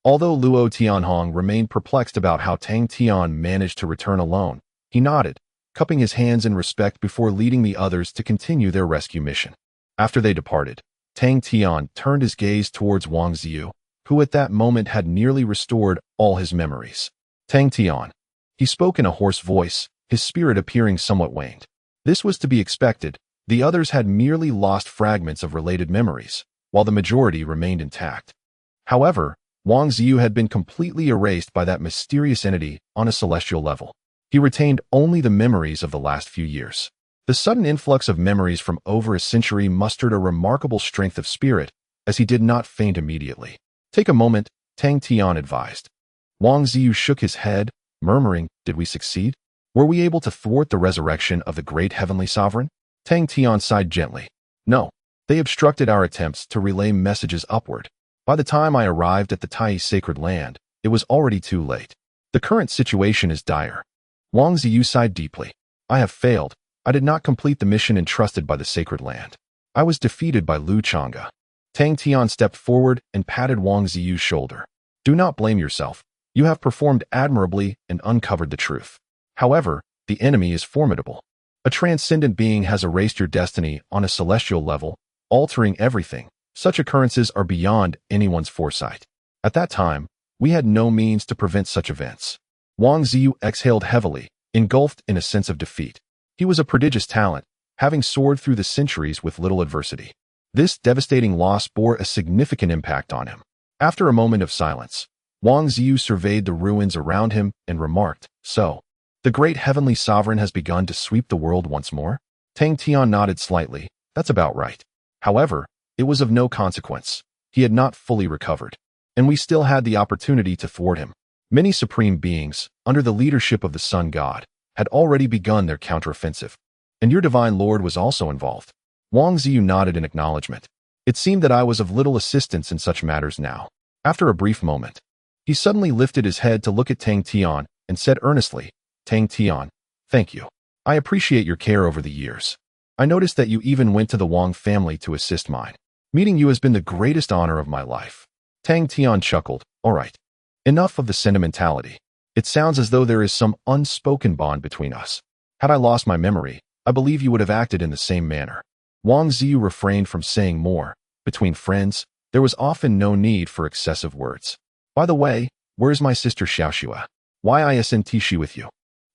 Although Luo Tianhong remained perplexed about how Tang Tian managed to return alone, he nodded, cupping his hands in respect before leading the others to continue their rescue mission. After they departed, Tang Tian turned his gaze towards Wang Ziyu, who at that moment had nearly restored all his memories. Tang Tian. He spoke in a hoarse voice, his spirit appearing somewhat waned. This was to be expected. The others had merely lost fragments of related memories, while the majority remained intact. However, Wang Ziyu had been completely erased by that mysterious entity on a celestial level. He retained only the memories of the last few years. The sudden influx of memories from over a century mustered a remarkable strength of spirit, as he did not faint immediately. Take a moment, Tang Tian advised. Wang Ziyu shook his head, murmuring, did we succeed? Were we able to thwart the resurrection of the great heavenly sovereign? Tang Tian sighed gently. No, they obstructed our attempts to relay messages upward. By the time I arrived at the Tai sacred land, it was already too late. The current situation is dire. Wang Ziyu sighed deeply. I have failed. I did not complete the mission entrusted by the sacred land. I was defeated by Lu Chang'e. Tang Tian stepped forward and patted Wang Ziyu's shoulder. Do not blame yourself. You have performed admirably and uncovered the truth. However, the enemy is formidable. A transcendent being has erased your destiny on a celestial level, altering everything. Such occurrences are beyond anyone's foresight. At that time, we had no means to prevent such events. Wang Ziyu exhaled heavily, engulfed in a sense of defeat. He was a prodigious talent, having soared through the centuries with little adversity. This devastating loss bore a significant impact on him. After a moment of silence, Wang Ziyu surveyed the ruins around him and remarked, So, the great heavenly sovereign has begun to sweep the world once more? Tang Tian nodded slightly. That's about right. However, it was of no consequence. He had not fully recovered, and we still had the opportunity to thwart him. Many supreme beings, under the leadership of the Sun God, had already begun their counteroffensive, and your divine lord was also involved. Wang Ziyu nodded in acknowledgement. It seemed that I was of little assistance in such matters now. After a brief moment, he suddenly lifted his head to look at Tang Tian and said earnestly, Tang Tian, thank you. I appreciate your care over the years. I noticed that you even went to the Wang family to assist mine. Meeting you has been the greatest honor of my life. Tang Tian chuckled. All right. Enough of the sentimentality. It sounds as though there is some unspoken bond between us. Had I lost my memory, I believe you would have acted in the same manner. Wang Ziyu refrained from saying more. Between friends, there was often no need for excessive words. By the way, where's my sister Xiaoxue? Why isn't she with you?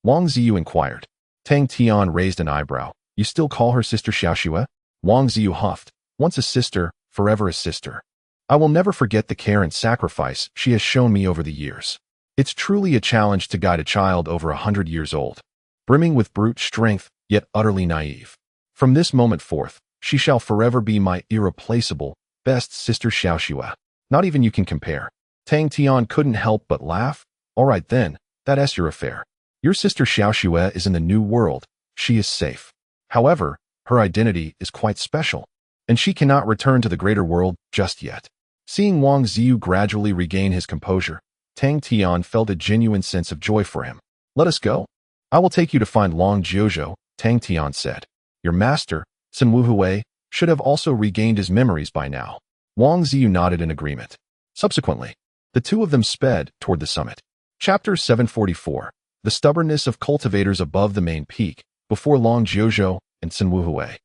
Wang Ziyu inquired. Tang Tian raised an eyebrow. You still call her sister Xiaoxue? Wang Ziyu huffed. Once a sister, forever a sister. I will never forget the care and sacrifice she has shown me over the years. It's truly a challenge to guide a child over 100 years old, brimming with brute strength, yet utterly naive. From this moment forth, she shall forever be my irreplaceable, best sister Xiaoxue. Not even you can compare. Tang Tian couldn't help but laugh. All right then, that's your affair. Your sister Xiaoxue is in the new world. She is safe. However, her identity is quite special, and she cannot return to the greater world just yet. Seeing Wang Ziyu gradually regain his composure, Tang Tian felt a genuine sense of joy for him. Let us go. I will take you to find Long Jiuzhou, Tang Tian said. Your master, Sun Wuhui, should have also regained his memories by now. Wang Ziyu nodded in agreement. Subsequently, the two of them sped toward the summit. Chapter 744. The stubbornness of cultivators above the main peak, before Long Jiuzhou and Sun Wuhui.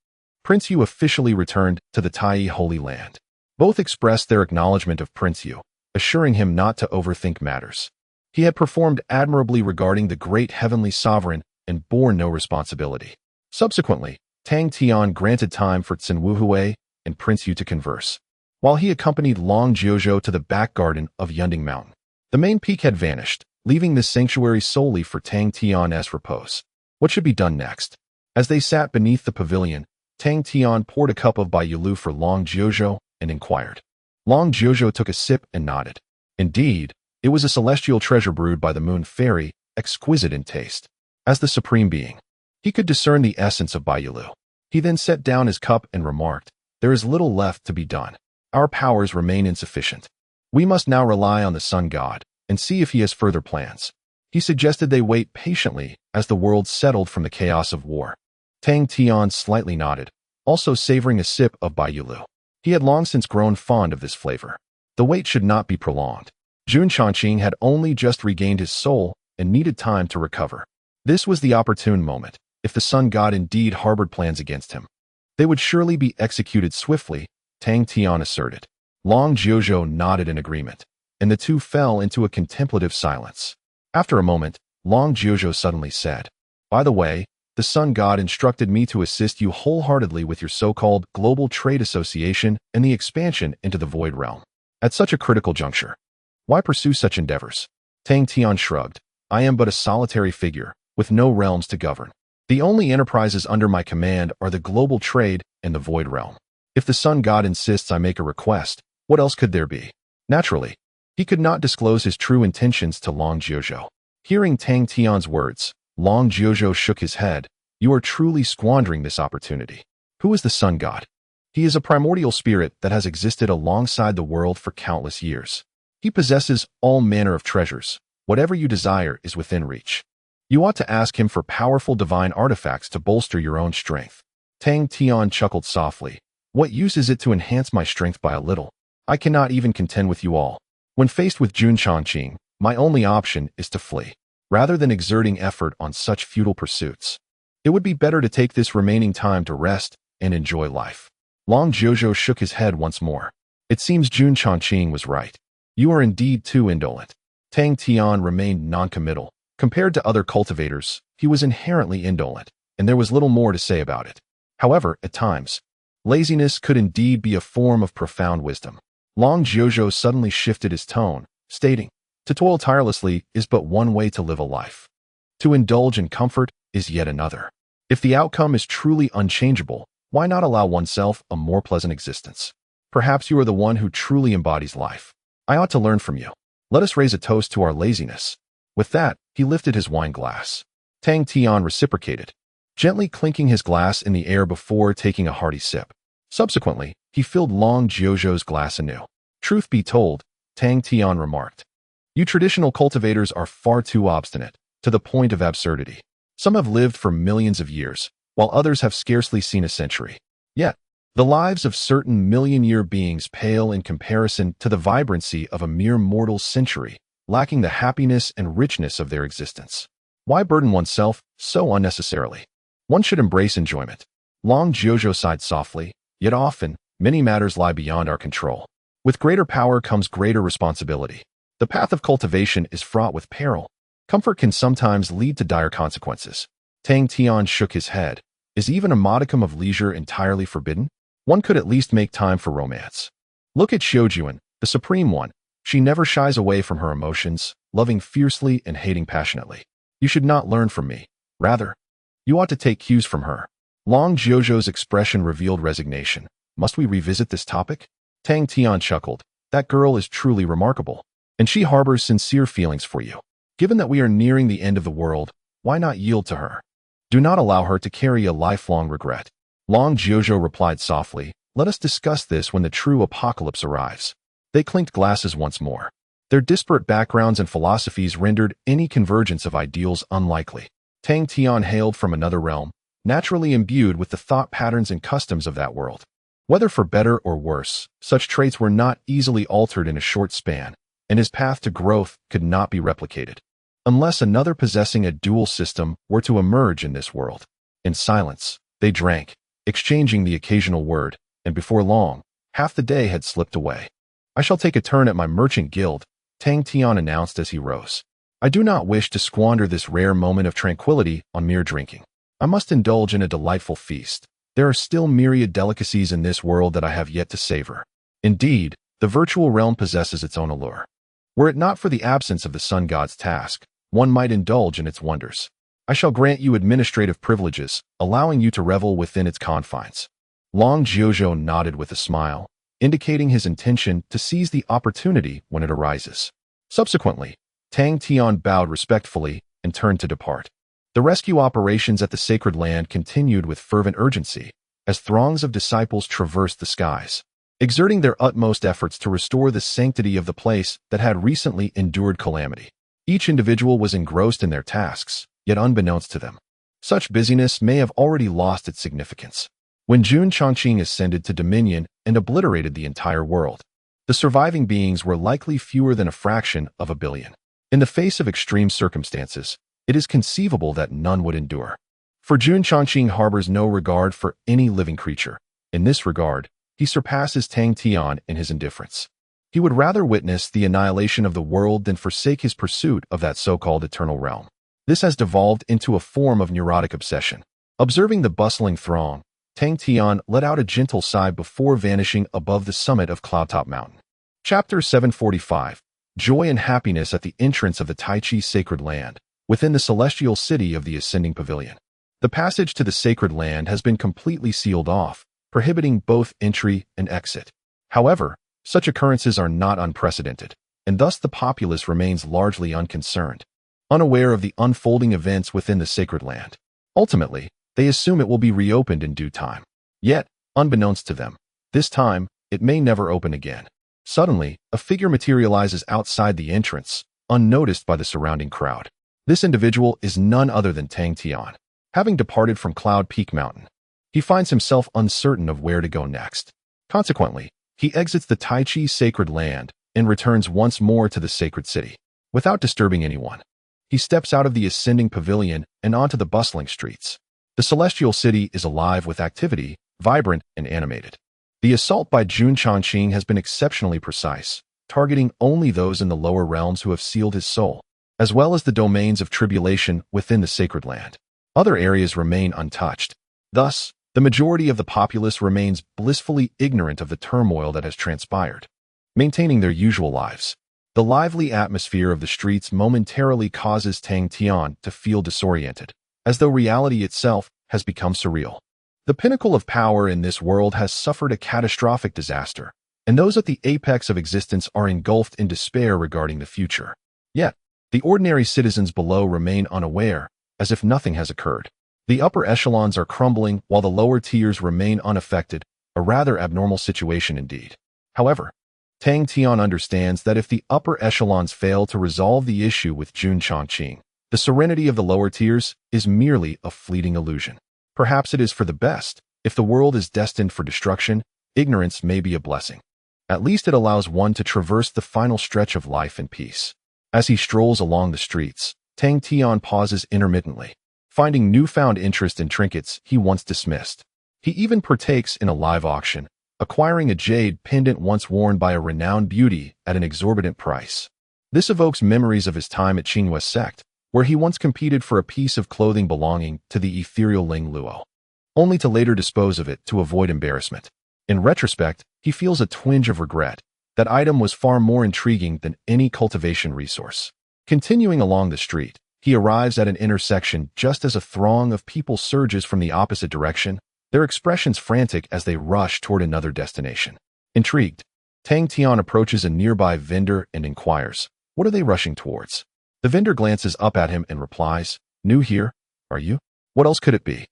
Prince Yu officially returned to the Tai Holy Land. Both expressed their acknowledgement of Prince Yu, assuring him not to overthink matters. He had performed admirably regarding the great heavenly sovereign and bore no responsibility. Subsequently, Tang Tian granted time for Sun Wuhui and Prince Yu to converse, while he accompanied Long Jiuzhou to the back garden of Yunding Mountain. The main peak had vanished, leaving this sanctuary solely for Tang Tian's repose. What should be done next? As they sat beneath the pavilion, Tang Tian poured a cup of Baijiu for Long Jiuzhou and inquired. Long Jiuzhou took a sip and nodded. Indeed, it was a celestial treasure brewed by the Moon Fairy, exquisite in taste. As the supreme being, he could discern the essence of Baijiu. He then set down his cup and remarked, There is little left to be done. Our powers remain insufficient. We must now rely on the Sun God and see if he has further plans. He suggested they wait patiently as the world settled from the chaos of war. Tang Tian slightly nodded, also savoring a sip of Baijiu. He had long since grown fond of this flavor. The wait should not be prolonged. Jun Changqing had only just regained his soul and needed time to recover. This was the opportune moment. If the Sun God indeed harbored plans against him, they would surely be executed swiftly, Tang Tian asserted. Long Jiuzhou nodded in agreement, and the two fell into a contemplative silence. After a moment, Long Jiuzhou suddenly said, By the way, the Sun God instructed me to assist you wholeheartedly with your so-called Global Trade Association and the expansion into the Void Realm. At such a critical juncture, why pursue such endeavors? Tang Tian shrugged. I am but a solitary figure, with no realms to govern. The only enterprises under my command are the global trade and the Void Realm. If the Sun God insists I make a request, what else could there be? Naturally, he could not disclose his true intentions to Long Jiuzhou. Hearing Tang Tian's words, Long Jiuzhou shook his head. You are truly squandering this opportunity. Who is the Sun God? He is a primordial spirit that has existed alongside the world for countless years. He possesses all manner of treasures, Whatever you desire is within reach. You ought to ask him for powerful divine artifacts to bolster your own strength. Tang Tian chuckled softly. What use is it to enhance my strength by a little? I cannot even contend with you all. When faced with Jun Changqing, my only option is to flee, rather than exerting effort on such futile pursuits. It would be better to take this remaining time to rest and enjoy life. Long Jiuzhou shook his head once more. It seems Jun Changqing was right. You are indeed too indolent. Tang Tian remained noncommittal. Compared to other cultivators, he was inherently indolent, and there was little more to say about it. However, at times, laziness could indeed be a form of profound wisdom. Long Jiuzhou suddenly shifted his tone, stating, to toil tirelessly is but one way to live a life. To indulge in comfort is yet another. If the outcome is truly unchangeable, why not allow oneself a more pleasant existence? Perhaps you are the one who truly embodies life. I ought to learn from you. Let us raise a toast to our laziness. With that, he lifted his wine glass. Tang Tian reciprocated, gently clinking his glass in the air before taking a hearty sip. Subsequently, he filled Long Jiuzhou's glass anew. Truth be told, Tang Tian remarked, you traditional cultivators are far too obstinate, to the point of absurdity. Some have lived for millions of years, while others have scarcely seen a century. Yet, the lives of certain million-year beings pale in comparison to the vibrancy of a mere mortal century, lacking the happiness and richness of their existence. Why burden oneself so unnecessarily? One should embrace enjoyment. Long Jiuzhou sighed softly, yet often, many matters lie beyond our control. With greater power comes greater responsibility. The path of cultivation is fraught with peril. Comfort can sometimes lead to dire consequences. Tang Tian shook his head. Is even a modicum of leisure entirely forbidden? One could at least make time for romance. Look at Xiujuan, the Supreme One. She never shies away from her emotions, loving fiercely and hating passionately. You should not learn from me. Rather, you ought to take cues from her. Long Jiuzhou's expression revealed resignation. Must we revisit this topic? Tang Tian chuckled. That girl is truly remarkable, and she harbors sincere feelings for you. Given that we are nearing the end of the world, why not yield to her? Do not allow her to carry a lifelong regret. Long Jiuzhou replied softly, let us discuss this when the true apocalypse arrives. They clinked glasses once more. Their disparate backgrounds and philosophies rendered any convergence of ideals unlikely. Tang Tian hailed from another realm, naturally imbued with the thought patterns and customs of that world. Whether for better or worse, such traits were not easily altered in a short span, and his path to growth could not be replicated, unless another possessing a dual system were to emerge in this world. In silence, they drank, exchanging the occasional word, and before long, half the day had slipped away. I shall take a turn at my merchant guild, Tang Tian announced as he rose. I do not wish to squander this rare moment of tranquility on mere drinking. I must indulge in a delightful feast. There are still myriad delicacies in this world that I have yet to savor. Indeed, the virtual realm possesses its own allure. Were it not for the absence of the sun god's task, one might indulge in its wonders. I shall grant you administrative privileges, allowing you to revel within its confines. Long Jiuzhou nodded with a smile, indicating his intention to seize the opportunity when it arises. Subsequently, Tang Tian bowed respectfully and turned to depart. The rescue operations at the sacred land continued with fervent urgency, as throngs of disciples traversed the skies, exerting their utmost efforts to restore the sanctity of the place that had recently endured calamity. Each individual was engrossed in their tasks, yet unbeknownst to them, such busyness may have already lost its significance. When Jun Changqing ascended to dominion and obliterated the entire world, the surviving beings were likely fewer than a fraction of a billion. In the face of extreme circumstances, it is conceivable that none would endure. For Jun Changqing harbors no regard for any living creature. In this regard, he surpasses Tang Tian in his indifference. He would rather witness the annihilation of the world than forsake his pursuit of that so-called eternal realm. This has devolved into a form of neurotic obsession. Observing the bustling throng, Tang Tian let out a gentle sigh before vanishing above the summit of Cloudtop Mountain. Chapter 745. Joy and happiness at the entrance of the Taichi sacred land, within the celestial city of the ascending pavilion. The passage to the sacred land has been completely sealed off, prohibiting both entry and exit. However, such occurrences are not unprecedented, and thus the populace remains largely unconcerned, unaware of the unfolding events within the sacred land. Ultimately, they assume it will be reopened in due time. Yet, unbeknownst to them, this time, it may never open again. Suddenly, a figure materializes outside the entrance, unnoticed by the surrounding crowd. This individual is none other than Tang Tian. Having departed from Cloud Peak Mountain, he finds himself uncertain of where to go next. Consequently, he exits the Tai Chi sacred land and returns once more to the sacred city. Without disturbing anyone, he steps out of the ascending pavilion and onto the bustling streets. The celestial city is alive with activity, vibrant and animated. The assault by Jun Changqing has been exceptionally precise, targeting only those in the lower realms who have sealed his soul, as well as the domains of tribulation within the sacred land. Other areas remain untouched. Thus, the majority of the populace remains blissfully ignorant of the turmoil that has transpired, maintaining their usual lives. The lively atmosphere of the streets momentarily causes Tang Tian to feel disoriented, as though reality itself has become surreal. The pinnacle of power in this world has suffered a catastrophic disaster, and those at the apex of existence are engulfed in despair regarding the future. Yet, the ordinary citizens below remain unaware, as if nothing has occurred. The upper echelons are crumbling while the lower tiers remain unaffected, a rather abnormal situation indeed. However, Tang Tian understands that if the upper echelons fail to resolve the issue with Jun Changqing, the serenity of the lower tiers is merely a fleeting illusion. Perhaps it is for the best. If the world is destined for destruction, ignorance may be a blessing. At least it allows one to traverse the final stretch of life in peace. As he strolls along the streets, Tang Tian pauses intermittently, finding newfound interest in trinkets he once dismissed. He even partakes in a live auction, acquiring a jade pendant once worn by a renowned beauty at an exorbitant price. This evokes memories of his time at Qinghua sect, where he once competed for a piece of clothing belonging to the ethereal Ling Luo, only to later dispose of it to avoid embarrassment. In retrospect, he feels a twinge of regret. That item was far more intriguing than any cultivation resource. Continuing along the street, he arrives at an intersection just as a throng of people surges from the opposite direction, their expressions frantic as they rush toward another destination. Intrigued, Tang Tian approaches a nearby vendor and inquires, "What are they rushing towards?" The vendor glances up at him and replies, "New here, are you? What else could it be?"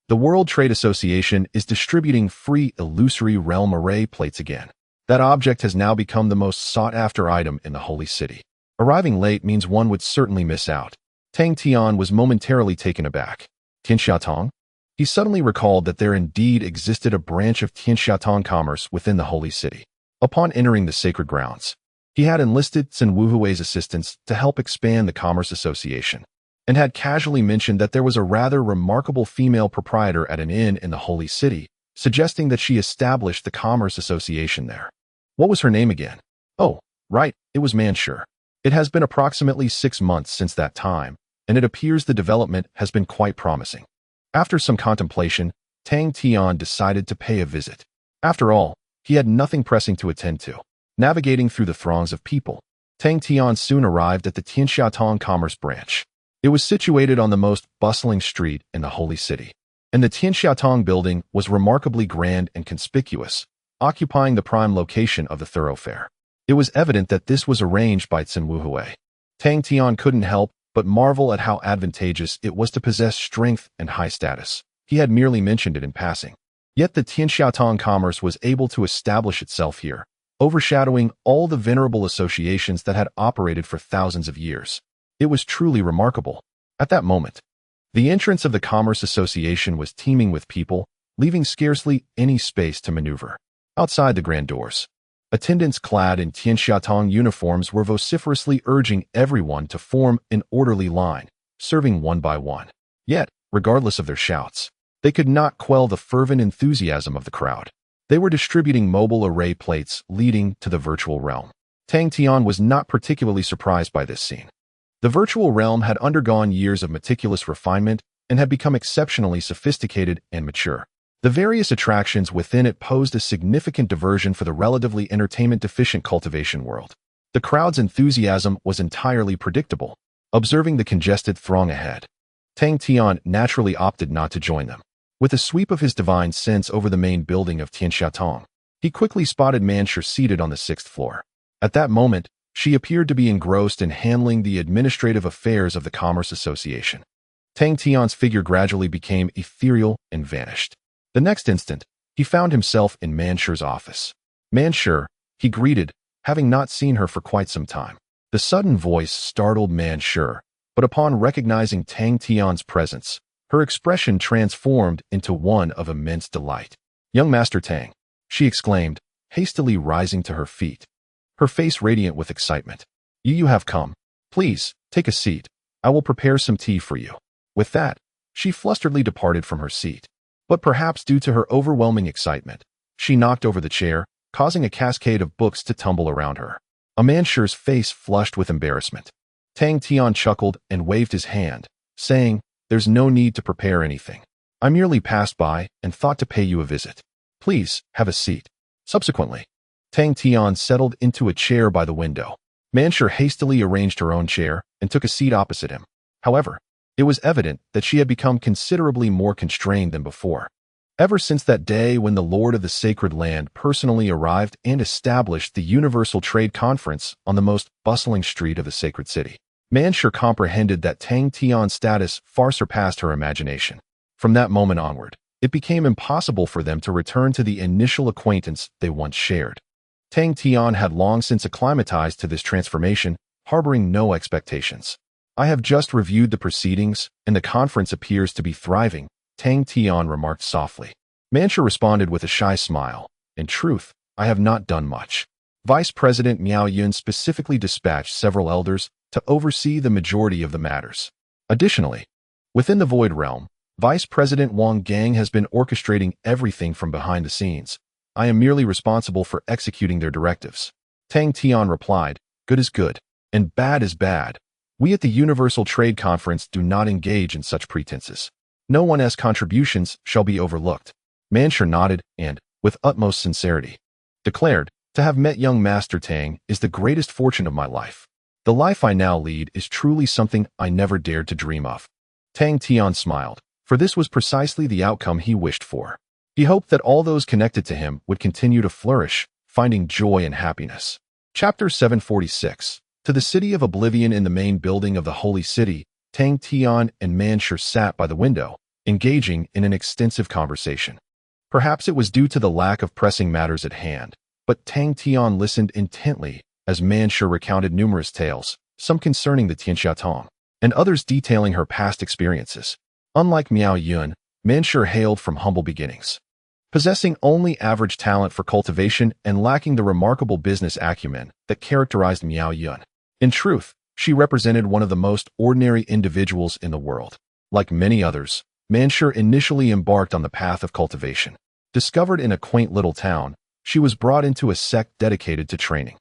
The World Trade Association is distributing free illusory realm array plates again. That object has now become the most sought-after item in the Holy City. Arriving late means one would certainly miss out. Tang Tian was momentarily taken aback. Tianxiatong? He suddenly recalled that there indeed existed a branch of Tianxiatong commerce within the Holy City. Upon entering the sacred grounds, he had enlisted Sun Wuhui's assistance to help expand the Commerce Association, and had casually mentioned that there was a rather remarkable female proprietor at an inn in the Holy City, suggesting that she established the Commerce Association there. What was her name again? Oh, right, it was Manshur. It has been approximately 6 months since that time, and it appears the development has been quite promising. After some contemplation, Tang Tian decided to pay a visit. After all, he had nothing pressing to attend to. Navigating through the throngs of people, Tang Tian soon arrived at the Tianxiatong Commerce Branch. It was situated on the most bustling street in the Holy City, and the Tianxiatong building was remarkably grand and conspicuous, occupying the prime location of the thoroughfare. It was evident that this was arranged by Sun Wuhui. Tang Tian couldn't help but marvel at how advantageous it was to possess strength and high status. He had merely mentioned it in passing. Yet the Tianxiatong commerce was able to establish itself here, overshadowing all the venerable associations that had operated for thousands of years. It was truly remarkable. At that moment, the entrance of the Commerce Association was teeming with people, leaving scarcely any space to maneuver. Outside the grand doors, attendants clad in Tianxiatong uniforms were vociferously urging everyone to form an orderly line, serving one by one. Yet, regardless of their shouts, they could not quell the fervent enthusiasm of the crowd. They were distributing mobile array plates leading to the virtual realm. Tang Tian was not particularly surprised by this scene. The virtual realm had undergone years of meticulous refinement and had become exceptionally sophisticated and mature. The various attractions within it posed a significant diversion for the relatively entertainment-deficient cultivation world. The crowd's enthusiasm was entirely predictable. Observing the congested throng ahead, Tang Tian naturally opted not to join them. With a sweep of his divine sense over the main building of Tianxiatong, he quickly spotted Manshur seated on the 6th floor. At that moment, she appeared to be engrossed in handling the administrative affairs of the Commerce Association. Tang Tian's figure gradually became ethereal and vanished. The next instant, he found himself in Manshur's office. "Manshur," he greeted, having not seen her for quite some time. The sudden voice startled Manshur, but upon recognizing Tang Tian's presence, her expression transformed into one of immense delight. "Young Master Tang," she exclaimed, hastily rising to her feet, her face radiant with excitement. You have come. Please, take a seat. I will prepare some tea for you." With that, she flusteredly departed from her seat. But perhaps due to her overwhelming excitement, she knocked over the chair, causing a cascade of books to tumble around her. Manshur's face flushed with embarrassment. Tang Tian chuckled and waved his hand, saying, "There's no need to prepare anything. I merely passed by and thought to pay you a visit. Please, have a seat." Subsequently, Tang Tian settled into a chair by the window. Manshur hastily arranged her own chair and took a seat opposite him. However, it was evident that she had become considerably more constrained than before. Ever since that day when the Lord of the Sacred Land personally arrived and established the Universal Trade Conference on the most bustling street of the sacred city, Manshur comprehended that Tang Tian's status far surpassed her imagination. From that moment onward, it became impossible for them to return to the initial acquaintance they once shared. Tang Tian had long since acclimatized to this transformation, harboring no expectations. "I have just reviewed the proceedings, and the conference appears to be thriving," Tang Tian remarked softly. Manshur responded with a shy smile. "In truth, I have not done much." Vice President Miao Yun specifically dispatched several elders to oversee the majority of the matters. Additionally, within the Void Realm, Vice President Wang Gang has been orchestrating everything from behind the scenes. I am merely responsible for executing their directives." Tang Tian replied, "Good is good, and bad is bad. We at the Universal Trade Conference do not engage in such pretenses. No one's contributions shall be overlooked." Manshur nodded and, with utmost sincerity, declared, "To have met young Master Tang is the greatest fortune of my life. The life I now lead is truly something I never dared to dream of." Tang Tian smiled, for this was precisely the outcome he wished for. He hoped that all those connected to him would continue to flourish, finding joy and happiness. Chapter 746. To the City of Oblivion. In the main building of the Holy City, Tang Tian and Manshur sat by the window, engaging in an extensive conversation. Perhaps it was due to the lack of pressing matters at hand, but Tang Tian listened intently as Manshur recounted numerous tales, some concerning the Tianxiaotong, and others detailing her past experiences. Unlike Miao Yun, Manshur hailed from humble beginnings. Possessing only average talent for cultivation and lacking the remarkable business acumen that characterized Miao Yun. In truth, she represented one of the most ordinary individuals in the world. Like many others, Manshur initially embarked on the path of cultivation. Discovered in a quaint little town, she was brought into a sect dedicated to training.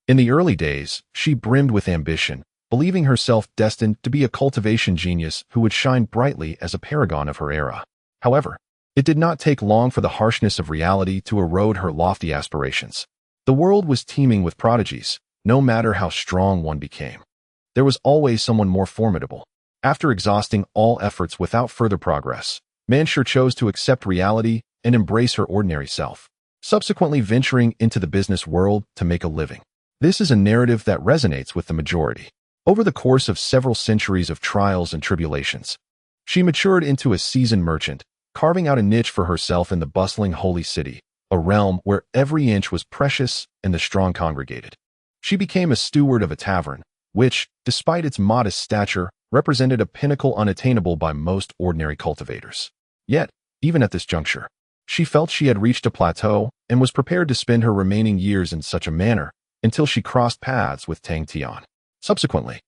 In the early days, she brimmed with ambition, believing herself destined to be a cultivation genius who would shine brightly as a paragon of her era. However, it did not take long for the harshness of reality to erode her lofty aspirations. The world was teeming with prodigies, no matter how strong one became. There was always someone more formidable. After exhausting all efforts without further progress, Manshur chose to accept reality and embrace her ordinary self, subsequently venturing into the business world to make a living. This is a narrative that resonates with the majority. Over the course of several centuries of trials and tribulations, she matured into a seasoned merchant, carving out a niche for herself in the bustling holy city, a realm where every inch was precious and the strong congregated. She became a steward of a tavern, which, despite its modest stature, represented a pinnacle unattainable by most ordinary cultivators. Yet, even at this juncture, she felt she had reached a plateau and was prepared to spend her remaining years in such a manner until she crossed paths with Tang Tian. Subsequently,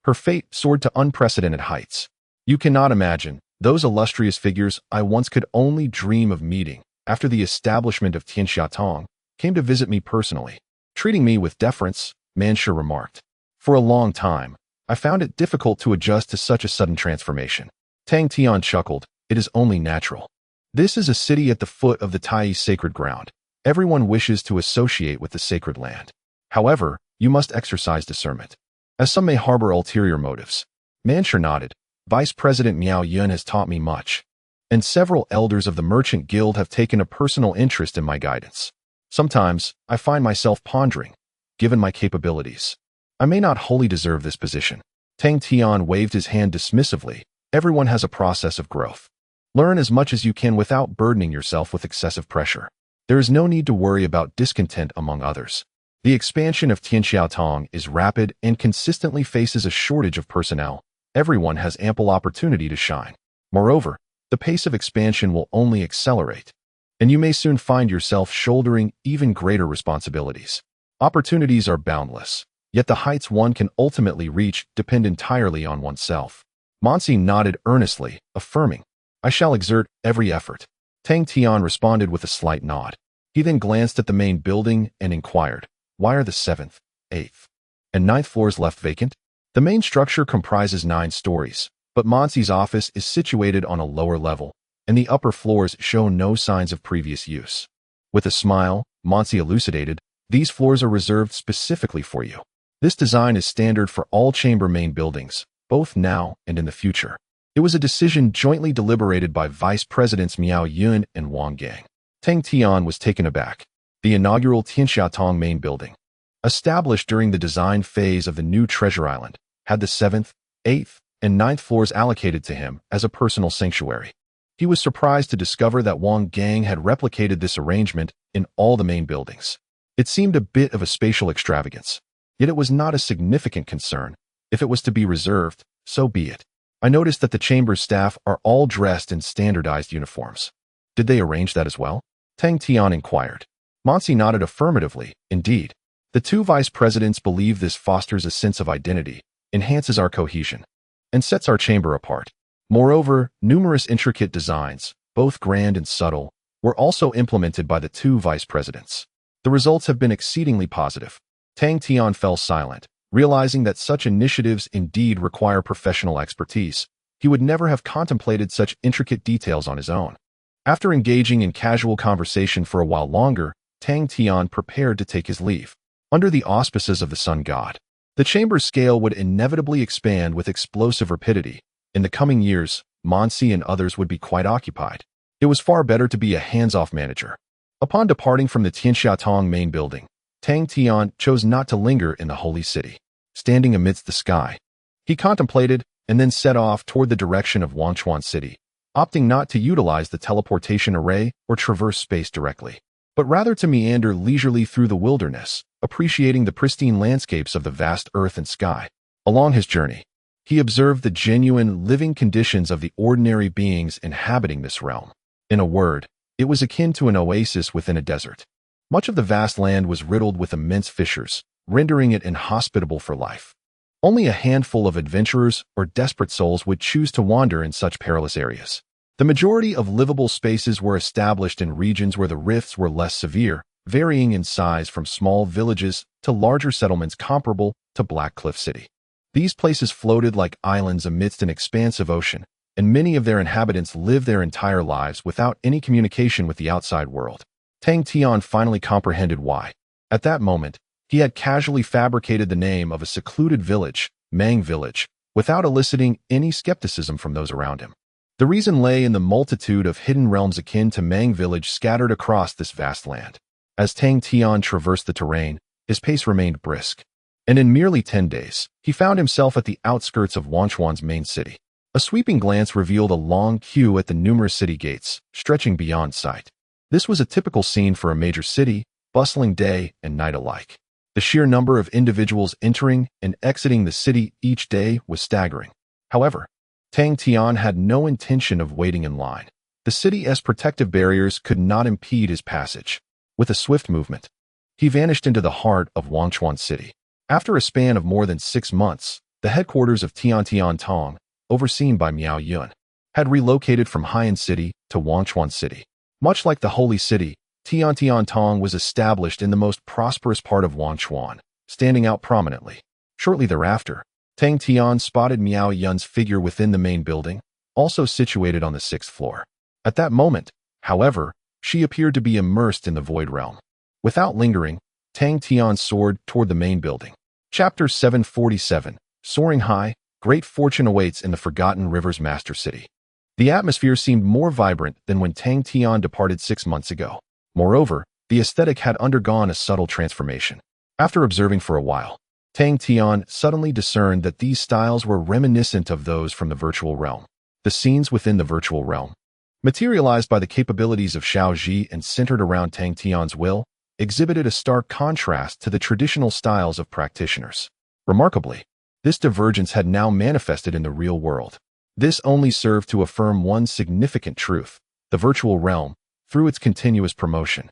her fate soared to unprecedented heights. You cannot imagine those illustrious figures I once could only dream of meeting after the establishment of Tianxiaotong came to visit me personally, treating me with deference, Manshur remarked. For a long time, I found it difficult to adjust to such a sudden transformation. Tang Tian chuckled, "It is only natural. This is a city at the foot of the Tai sacred ground. Everyone wishes to associate with the sacred land. However, you must exercise discernment, as some may harbor ulterior motives." Manshur nodded. "Vice President Miao Yun has taught me much, and several elders of the Merchant Guild have taken a personal interest in my guidance. Sometimes, I find myself pondering, given my capabilities, I may not wholly deserve this position." Tang Tian waved his hand dismissively. "Everyone has a process of growth. Learn as much as you can without burdening yourself with excessive pressure. There is no need to worry about discontent among others. The expansion of Tianxiaotong is rapid and consistently faces a shortage of personnel. Everyone has ample opportunity to shine. Moreover, the pace of expansion will only accelerate, and you may soon find yourself shouldering even greater responsibilities. Opportunities are boundless, yet the heights one can ultimately reach depend entirely on oneself. Mansi nodded earnestly, affirming, "I shall exert every effort." Tang Tian responded with a slight nod. He then glanced at the main building and inquired, "Why are the 7th, 8th, and 9th floors left vacant?" The main structure comprises 9 stories, but Mansi's office is situated on a lower level, and the upper floors show no signs of previous use. With a smile, Mansi elucidated, "These floors are reserved specifically for you. This design is standard for all chamber main buildings, both now and in the future." It was a decision jointly deliberated by Vice Presidents Miao Yun and Wang Gang. Tang Tian was taken aback. The inaugural Tianxiaotong main building, established during the design phase of the new Treasure Island, had the 7th, 8th, and 9th floors allocated to him as a personal sanctuary. He was surprised to discover that Wang Gang had replicated this arrangement in all the main buildings. It seemed a bit of a spatial extravagance, yet it was not a significant concern. If it was to be reserved, so be it. I noticed that the chamber's staff are all dressed in standardized uniforms. Did they arrange that as well? Tang Tian inquired. Mansi nodded affirmatively. Indeed, the 2 vice presidents believe this fosters a sense of identity, enhances our cohesion, and sets our chamber apart. Moreover, numerous intricate designs, both grand and subtle, were also implemented by the 2 vice presidents. The results have been exceedingly positive. Tang Tian fell silent, realizing that such initiatives indeed require professional expertise. He would never have contemplated such intricate details on his own. After engaging in casual conversation for a while longer, Tang Tian prepared to take his leave. Under the auspices of the sun god, the chamber's scale would inevitably expand with explosive rapidity. In the coming years, Mansi and others would be quite occupied. It was far better to be a hands-off manager. Upon departing from the Tianxiaotong main building, Tang Tian chose not to linger in the holy city. Standing amidst the sky, he contemplated and then set off toward the direction of Wangchuan City, opting not to utilize the teleportation array or traverse space directly, but rather to meander leisurely through the wilderness, appreciating the pristine landscapes of the vast earth and sky. Along his journey, he observed the genuine, living conditions of the ordinary beings inhabiting this realm. In a word, it was akin to an oasis within a desert. Much of the vast land was riddled with immense fissures, rendering it inhospitable for life. Only a handful of adventurers or desperate souls would choose to wander in such perilous areas. The majority of livable spaces were established in regions where the rifts were less severe, varying in size from small villages to larger settlements comparable to Black Cliff City. These places floated like islands amidst an expansive ocean, and many of their inhabitants lived their entire lives without any communication with the outside world. Tang Tian finally comprehended why. At that moment, he had casually fabricated the name of a secluded village, Mang Village, without eliciting any skepticism from those around him. The reason lay in the multitude of hidden realms akin to Mang Village scattered across this vast land. As Tang Tian traversed the terrain, his pace remained brisk, and in merely 10 days, he found himself at the outskirts of Wangchuan's main city. A sweeping glance revealed a long queue at the numerous city gates, stretching beyond sight. This was a typical scene for a major city, bustling day and night alike. The sheer number of individuals entering and exiting the city each day was staggering. However, Tang Tian had no intention of waiting in line. The city's protective barriers could not impede his passage. With a swift movement, he vanished into the heart of Wangchuan City. After a span of more than 6 months, the headquarters of Tianxiaotong, overseen by Miao Yun, had relocated from Haiyan City to Wangchuan City. Much like the Holy City, Tianxiaotong was established in the most prosperous part of Wangchuan, standing out prominently. Shortly thereafter, Tang Tian spotted Miao Yun's figure within the main building, also situated on the 6th floor. At that moment, however, she appeared to be immersed in the void realm. Without lingering, Tang Tian soared toward the main building. Chapter 747, Soaring High, Great Fortune Awaits in the Forgotten River's Master City. The atmosphere seemed more vibrant than when Tang Tian departed 6 months ago. Moreover, the aesthetic had undergone a subtle transformation. After observing for a while, Tang Tian suddenly discerned that these styles were reminiscent of those from the virtual realm. The scenes within the virtual realm, materialized by the capabilities of Xiao Ji and centered around Tang Tian's will, exhibited a stark contrast to the traditional styles of practitioners. Remarkably, this divergence had now manifested in the real world. This only served to affirm one significant truth: the virtual realm, through its continuous promotion,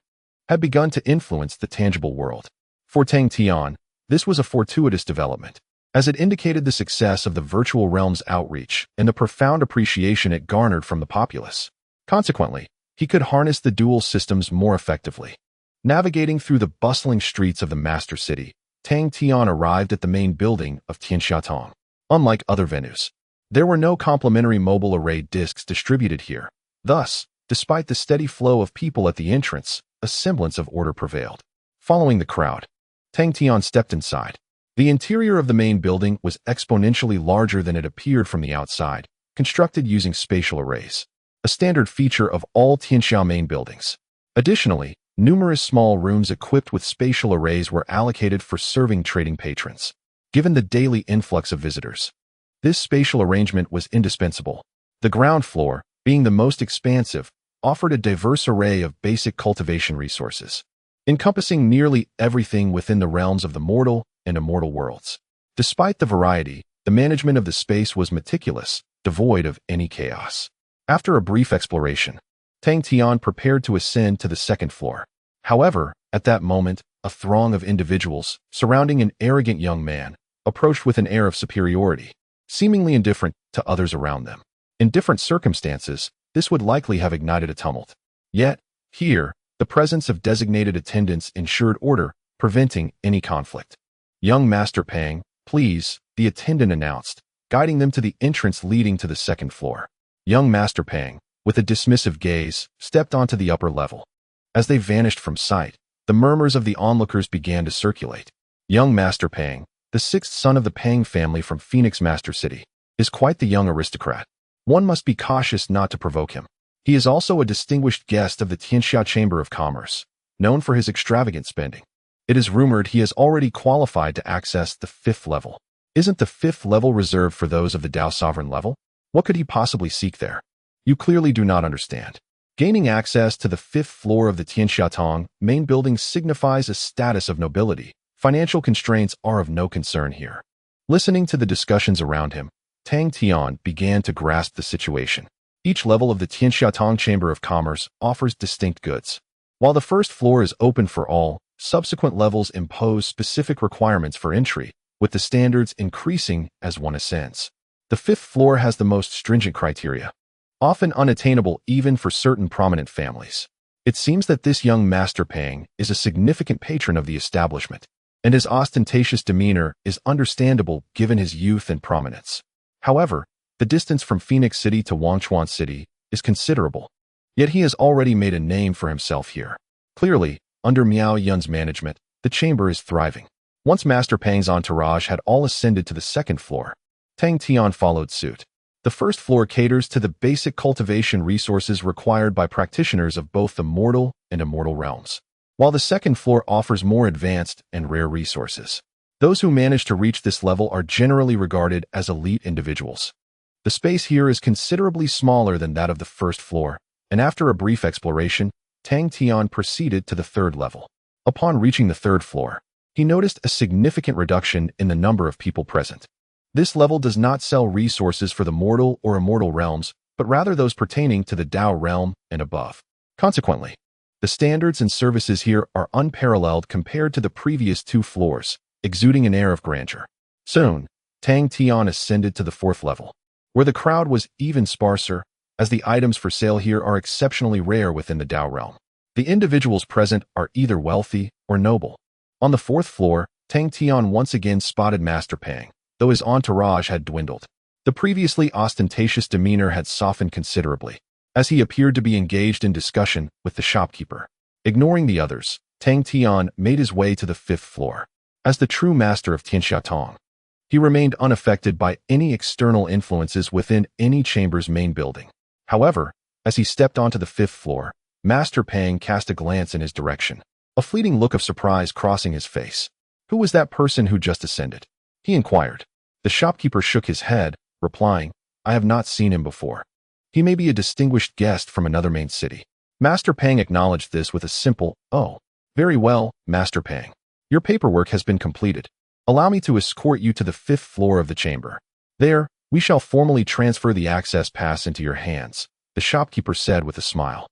had begun to influence the tangible world. For Tang Tian, this was a fortuitous development, as it indicated the success of the virtual realm's outreach and the profound appreciation it garnered from the populace. Consequently, he could harness the dual systems more effectively. Navigating through the bustling streets of the master city, Tang Tian arrived at the main building of Tianxiatong. Unlike other venues, there were no complimentary mobile array discs distributed here. Thus, despite the steady flow of people at the entrance, a semblance of order prevailed. Following the crowd, Tang Tian stepped inside. The interior of the main building was exponentially larger than it appeared from the outside, constructed using spatial arrays, a standard feature of all Tianxia main buildings. Additionally, numerous small rooms equipped with spatial arrays were allocated for serving trading patrons. Given the daily influx of visitors, this spatial arrangement was indispensable. The ground floor, being the most expansive, offered a diverse array of basic cultivation resources, encompassing nearly everything within the realms of the mortal and immortal worlds. Despite the variety, the management of the space was meticulous, devoid of any chaos. After a brief exploration, Tang Tian prepared to ascend to the second floor. However, at that moment, a throng of individuals, surrounding an arrogant young man, approached with an air of superiority, seemingly indifferent to others around them. In different circumstances, this would likely have ignited a tumult. Yet, here, the presence of designated attendants ensured order, preventing any conflict. "Young Master Pang, please," the attendant announced, guiding them to the entrance leading to the second floor. Young Master Pang, with a dismissive gaze, stepped onto the upper level. As they vanished from sight, the murmurs of the onlookers began to circulate. Young Master Pang, the sixth son of the Pang family from Phoenix Master City, is quite the young aristocrat. One must be cautious not to provoke him. He is also a distinguished guest of the Tianxia Chamber of Commerce, known for his extravagant spending. It is rumored he has already qualified to access the 5th level. Isn't the 5th level reserved for those of the Dao Sovereign level? What could he possibly seek there? You clearly do not understand. Gaining access to the 5th floor of the Tianxiatong main building signifies a status of nobility. Financial constraints are of no concern here. Listening to the discussions around him, Tang Tian began to grasp the situation. Each level of the Tianxiatong Chamber of Commerce offers distinct goods. While the first floor is open for all, subsequent levels impose specific requirements for entry, with the standards increasing as one ascends. The 5th floor has the most stringent criteria, often unattainable even for certain prominent families. It seems that this young Master Pang is a significant patron of the establishment, and his ostentatious demeanor is understandable given his youth and prominence. However, the distance from Phoenix City to Wangchuan City is considerable, yet he has already made a name for himself here. Clearly, under Miao Yun's management, the chamber is thriving. Once Master Pang's entourage had all ascended to the second floor, Tang Tian followed suit. The first floor caters to the basic cultivation resources required by practitioners of both the mortal and immortal realms, while the second floor offers more advanced and rare resources. Those who manage to reach this level are generally regarded as elite individuals. The space here is considerably smaller than that of the first floor, and after a brief exploration, Tang Tian proceeded to the 3rd level. Upon reaching the 3rd floor, he noticed a significant reduction in the number of people present. This level does not sell resources for the mortal or immortal realms, but rather those pertaining to the Dao realm and above. Consequently, the standards and services here are unparalleled compared to the previous 2 floors, exuding an air of grandeur. Soon, Tang Tian ascended to the 4th level, where the crowd was even sparser, as the items for sale here are exceptionally rare within the Dao realm. The individuals present are either wealthy or noble. On the 4th floor, Tang Tian once again spotted Master Pang, though his entourage had dwindled. The previously ostentatious demeanor had softened considerably, as he appeared to be engaged in discussion with the shopkeeper. Ignoring the others, Tang Tian made his way to the 5th floor. As the true master of Tianxiatong, he remained unaffected by any external influences within any chamber's main building. However, as he stepped onto the 5th floor, Master Pang cast a glance in his direction, a fleeting look of surprise crossing his face. "Who was that person who just ascended?" he inquired. The shopkeeper shook his head, replying, "I have not seen him before. He may be a distinguished guest from another main city." Master Pang acknowledged this with a simple, "Oh." Very well, Master Pang. Your paperwork has been completed. Allow me to escort you to the 5th floor of the chamber. There, we shall formally transfer the access pass into your hands, the shopkeeper said with a smile.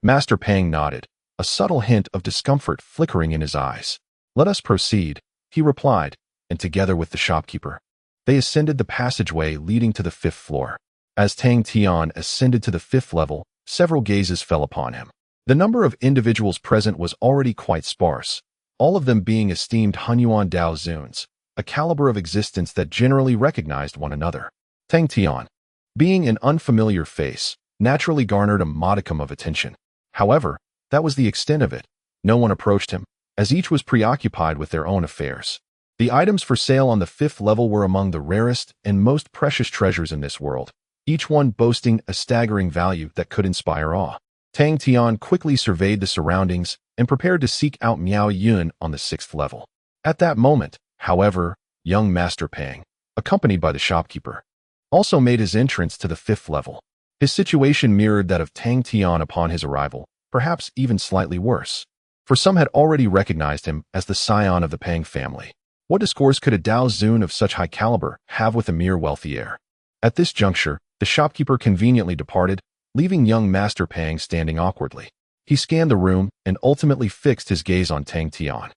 Master Pang nodded, a subtle hint of discomfort flickering in his eyes. Let us proceed, he replied, and together with the shopkeeper, they ascended the passageway leading to the 5th floor. As Tang Tian ascended to the 5th level, several gazes fell upon him. The number of individuals present was already quite sparse, all of them being esteemed Hunyuan Dao Zuns, a caliber of existence that generally recognized one another. Tang Tian, being an unfamiliar face, naturally garnered a modicum of attention. However, that was the extent of it. No one approached him, as each was preoccupied with their own affairs. The items for sale on the 5th level were among the rarest and most precious treasures in this world, each one boasting a staggering value that could inspire awe. Tang Tian quickly surveyed the surroundings and prepared to seek out Miao Yun on the 6th level. At that moment, however, young Master Pang, accompanied by the shopkeeper, also made his entrance to the 5th level. His situation mirrored that of Tang Tian upon his arrival, perhaps even slightly worse, for some had already recognized him as the scion of the Pang family. What discourse could a Dao Zun of such high caliber have with a mere wealthy heir? At this juncture, the shopkeeper conveniently departed, leaving young Master Pang standing awkwardly. He scanned the room and ultimately fixed his gaze on Tang Tian,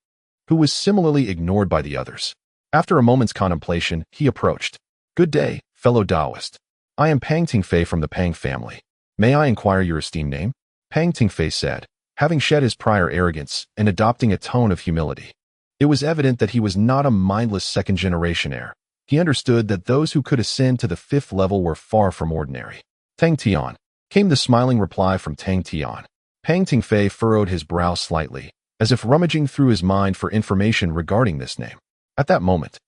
who was similarly ignored by the others. After a moment's contemplation, he approached. Good day, fellow Taoist. I am Pang Tingfei from the Pang family. May I inquire your esteemed name? Pang Tingfei said, having shed his prior arrogance and adopting a tone of humility. It was evident that he was not a mindless second-generation heir. He understood that those who could ascend to the 5th level were far from ordinary. Tang Tian, came the smiling reply from Tang Tian. Pang Tingfei furrowed his brow slightly, as if rummaging through his mind for information regarding this name. At that moment,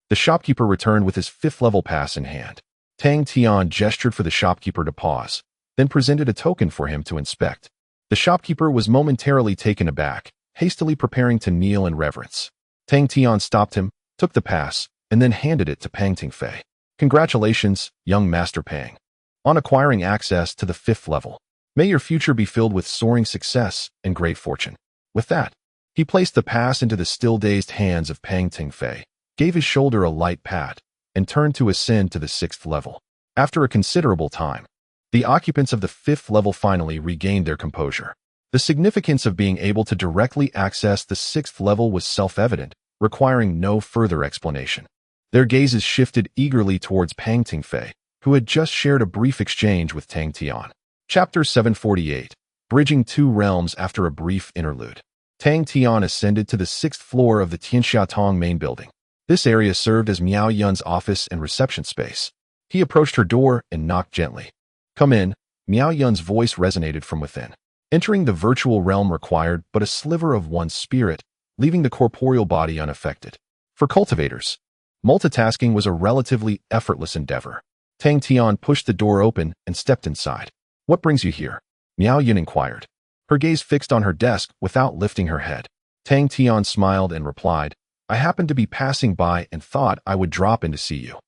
the shopkeeper returned with his 5th level pass in hand. Tang Tian gestured for the shopkeeper to pause, then presented a token for him to inspect. The shopkeeper was momentarily taken aback, hastily preparing to kneel in reverence. Tang Tian stopped him, took the pass, and then handed it to Pang Tingfei. Congratulations, young Master Pang, on acquiring access to the 5th level. May your future be filled with soaring success and great fortune. With that, he placed the pass into the still-dazed hands of Pang Tingfei, gave his shoulder a light pat, and turned to ascend to the 6th level. After a considerable time, the occupants of the 5th level finally regained their composure. The significance of being able to directly access the 6th level was self-evident, requiring no further explanation. Their gazes shifted eagerly towards Pang Tingfei, who had just shared a brief exchange with Tang Tian. Chapter 748, Bridging Two Realms after a brief interlude. Tang Tian ascended to the 6th floor of the Tianxiatong main building. This area served as Miao Yun's office and reception space. He approached her door and knocked gently. Come in, Miao Yun's voice resonated from within. Entering the virtual realm required but a sliver of one's spirit, leaving the corporeal body unaffected. For cultivators, multitasking was a relatively effortless endeavor. Tang Tian pushed the door open and stepped inside. What brings you here? Miao Yun inquired, her gaze fixed on her desk without lifting her head. Tang Tian smiled and replied, I happened to be passing by and thought I would drop in to see you.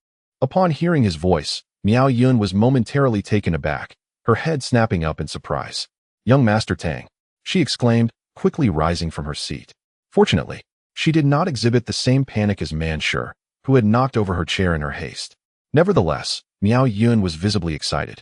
Upon hearing his voice, Miao Yun was momentarily taken aback, her head snapping up in surprise. Young Master Tang, she exclaimed, quickly rising from her seat. Fortunately, she did not exhibit the same panic as Man Shi, who had knocked over her chair in her haste. Nevertheless, Miao Yun was visibly excited,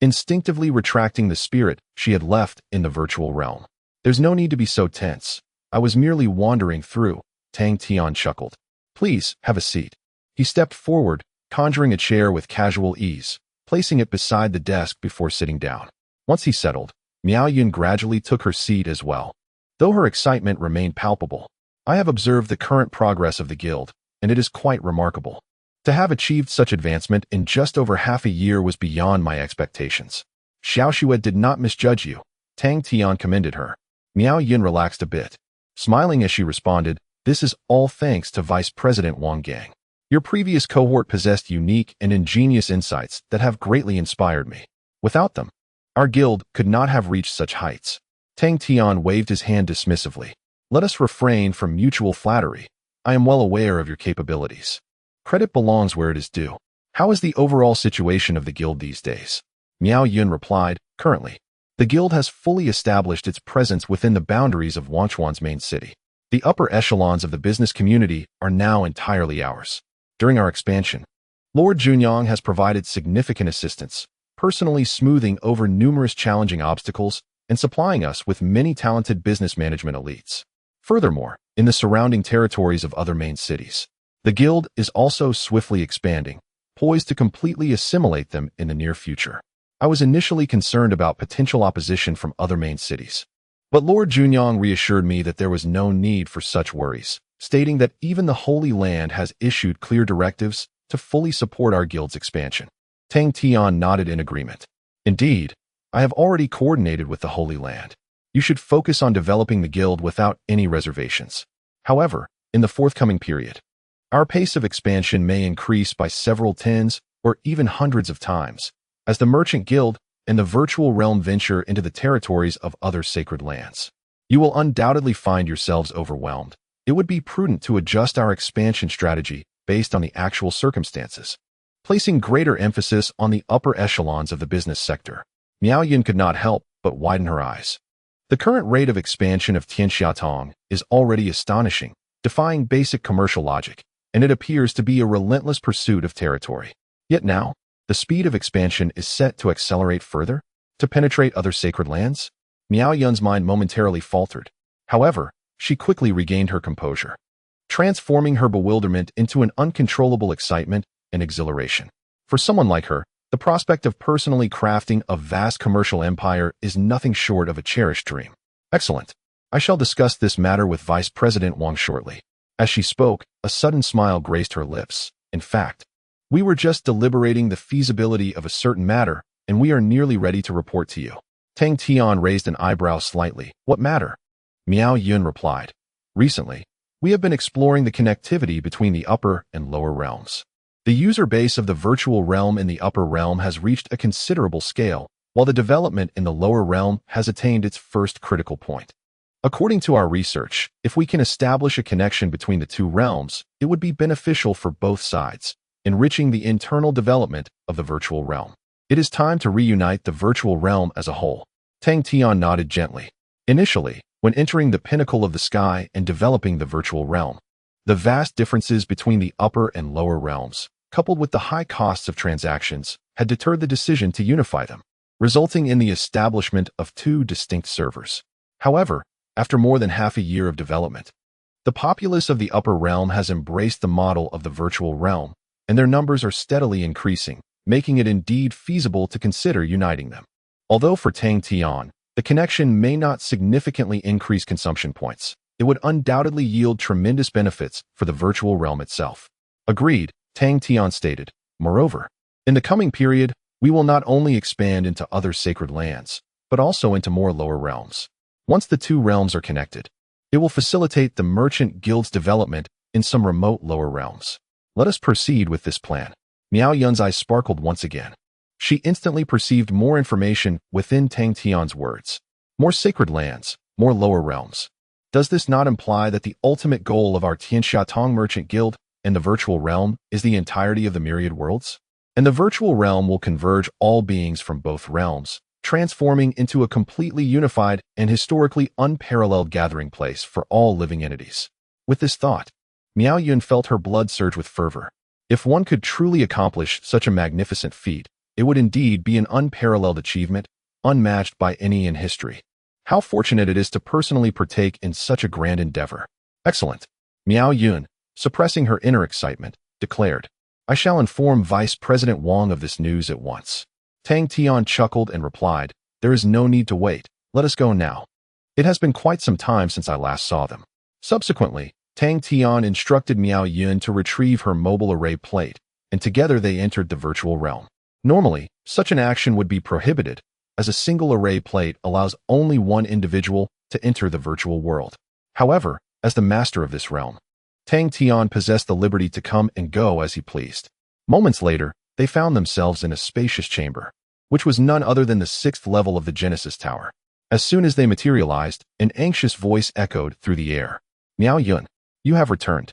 instinctively retracting the spirit she had left in the virtual realm. There's no need to be so tense. I was merely wandering through, Tang Tian chuckled. Please, have a seat. He stepped forward, conjuring a chair with casual ease, placing it beside the desk before sitting down. Once he settled, Miao Yun gradually took her seat as well. Though her excitement remained palpable, I have observed the current progress of the guild, and it is quite remarkable. To have achieved such advancement in just over half a year was beyond my expectations. Xiao Xue did not misjudge you. Tang Tian commended her. Miao Yun relaxed a bit, smiling as she responded, this is all thanks to Vice President Wang Gang. Your previous cohort possessed unique and ingenious insights that have greatly inspired me. Without them, our guild could not have reached such heights. Tang Tian waved his hand dismissively. Let us refrain from mutual flattery. I am well aware of your capabilities. Credit belongs where it is due. How is the overall situation of the guild these days? Miao Yun replied, currently, The guild has fully established its presence within the boundaries of Wanchuan's main city. The upper echelons of the business community are now entirely ours. During our expansion, Lord Junyang has provided significant assistance, personally smoothing over numerous challenging obstacles and supplying us with many talented business management elites. Furthermore, in the surrounding territories of other main cities, the guild is also swiftly expanding, poised to completely assimilate them in the near future. I was initially concerned about potential opposition from other main cities, but Lord Junyang reassured me that there was no need for such worries, stating that even the Holy Land has issued clear directives to fully support our guild's expansion. Tang Tian nodded in agreement. Indeed, I have already coordinated with the Holy Land. You should focus on developing the guild without any reservations. However, in the forthcoming period, our pace of expansion may increase by several tens or even hundreds of times, as the Merchant Guild and the Virtual Realm venture into the territories of other sacred lands. You will undoubtedly find yourselves overwhelmed. It would be prudent to adjust our expansion strategy based on the actual circumstances, placing greater emphasis on the upper echelons of the business sector. Miao Yin could not help but widen her eyes. The current rate of expansion of Tianxiatong is already astonishing, defying basic commercial logic, and it appears to be a relentless pursuit of territory. Yet now, the speed of expansion is set to accelerate further, to penetrate other sacred lands. Miao Yun's mind momentarily faltered. However, she quickly regained her composure, transforming her bewilderment into an uncontrollable excitement and exhilaration. For someone like her, the prospect of personally crafting a vast commercial empire is nothing short of a cherished dream. Excellent. I shall discuss this matter with Vice President Wang shortly. As she spoke, a sudden smile graced her lips. In fact, we were just deliberating the feasibility of a certain matter, and we are nearly ready to report to you. Tang Tian raised an eyebrow slightly. What matter? Miao Yun replied. Recently, we have been exploring the connectivity between the upper and lower realms. The user base of the virtual realm in the upper realm has reached a considerable scale, while the development in the lower realm has attained its first critical point. According to our research, if we can establish a connection between the two realms, it would be beneficial for both sides, enriching the internal development of the virtual realm. It is time to reunite the virtual realm as a whole. Tang Tian nodded gently. Initially, when entering the pinnacle of the sky and developing the virtual realm, the vast differences between the upper and lower realms, coupled with the high costs of transactions, had deterred the decision to unify them, resulting in the establishment of two distinct servers. However, after more than half a year of development, the populace of the upper realm has embraced the model of the virtual realm, and their numbers are steadily increasing, making it indeed feasible to consider uniting them. Although for Tang Tian, the connection may not significantly increase consumption points, it would undoubtedly yield tremendous benefits for the virtual realm itself. Agreed, Tang Tian stated. Moreover, in the coming period, we will not only expand into other sacred lands, but also into more lower realms. Once the two realms are connected, it will facilitate the Merchant Guild's development in some remote lower realms. Let us proceed with this plan. Miao Yun's eyes sparkled once again. She instantly perceived more information within Tang Tian's words. More sacred lands, more lower realms. Does this not imply that the ultimate goal of our Tianxiatong Merchant Guild and the virtual realm is the entirety of the myriad worlds? And the virtual realm will converge all beings from both realms, transforming into a completely unified and historically unparalleled gathering place for all living entities. With this thought, Miao Yun felt her blood surge with fervor. If one could truly accomplish such a magnificent feat, it would indeed be an unparalleled achievement, unmatched by any in history. How fortunate it is to personally partake in such a grand endeavor. Excellent. Miao Yun, suppressing her inner excitement, declared, I shall inform Vice President Wang of this news at once. Tang Tian chuckled and replied, There is no need to wait. Let us go now. It has been quite some time since I last saw them. Subsequently, Tang Tian instructed Miao Yun to retrieve her mobile array plate, and together they entered the virtual realm. Normally, such an action would be prohibited, as a single array plate allows only one individual to enter the virtual world. However, as the master of this realm, Tang Tian possessed the liberty to come and go as he pleased. Moments later, they found themselves in a spacious chamber, which was none other than the 6th level of the Genesis Tower. As soon as they materialized, an anxious voice echoed through the air. Miao Yun, you have returned.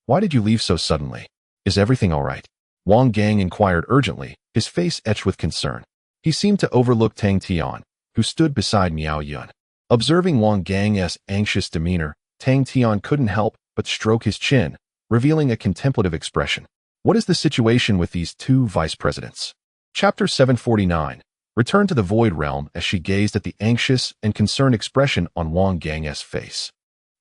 Why did you leave so suddenly? Is everything all right? Wang Gang inquired urgently, his face etched with concern. He seemed to overlook Tang Tian, who stood beside Miao Yun. Observing Wang Gang's anxious demeanor, Tang Tian couldn't help but stroke his chin, revealing a contemplative expression. What is the situation with these two vice presidents? Chapter 749. Return to the Void Realm as she gazed at the anxious and concerned expression on Wang Gang's face.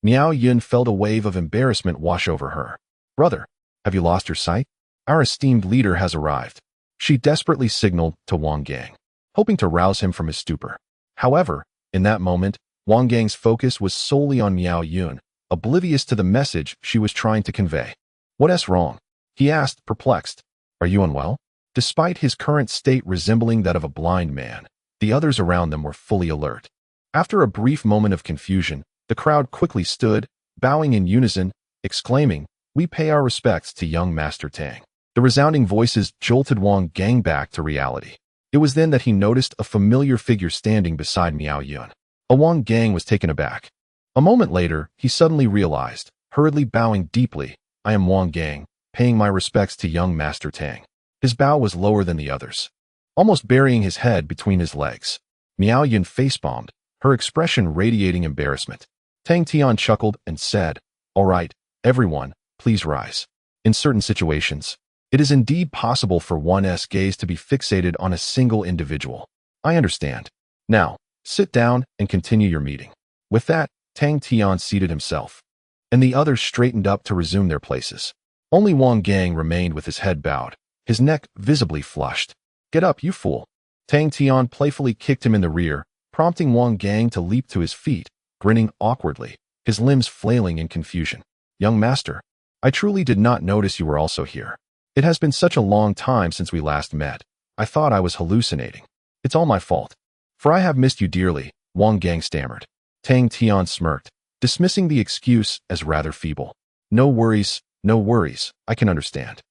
Miao Yun felt a wave of embarrassment wash over her. Brother, have you lost your sight? Our esteemed leader has arrived. She desperately signaled to Wang Gang, hoping to rouse him from his stupor. However, in that moment, Wang Gang's focus was solely on Miao Yun, oblivious to the message she was trying to convey. What's wrong? He asked, perplexed. Are you unwell? Despite his current state resembling that of a blind man, the others around them were fully alert. After a brief moment of confusion, the crowd quickly stood, bowing in unison, exclaiming, "We pay our respects to young Master Tang." The resounding voices jolted Wang Gang back to reality. It was then that he noticed a familiar figure standing beside Miao Yun. Wang Gang was taken aback. A moment later, he suddenly realized, hurriedly bowing deeply, "I am Wang Gang, paying my respects to young Master Tang." His bow was lower than the others, almost burying his head between his legs. Miao Yun facepalmed, her expression radiating embarrassment. Tang Tian chuckled and said, "All right, everyone, please rise." In certain situations, it is indeed possible for one's gaze to be fixated on a single individual. I understand. Now, sit down and continue your meeting. With that, Tang Tian seated himself, and the others straightened up to resume their places. Only Wang Gang remained with his head bowed, his neck visibly flushed. "Get up, you fool." Tang Tian playfully kicked him in the rear, prompting Wang Gang to leap to his feet, grinning awkwardly, his limbs flailing in confusion. "Young master, I truly did not notice you were also here. It has been such a long time since we last met. I thought I was hallucinating. It's all my fault. For I have missed you dearly," Wang Gang stammered. Tang Tian smirked, dismissing the excuse as rather feeble. No worries, I can understand.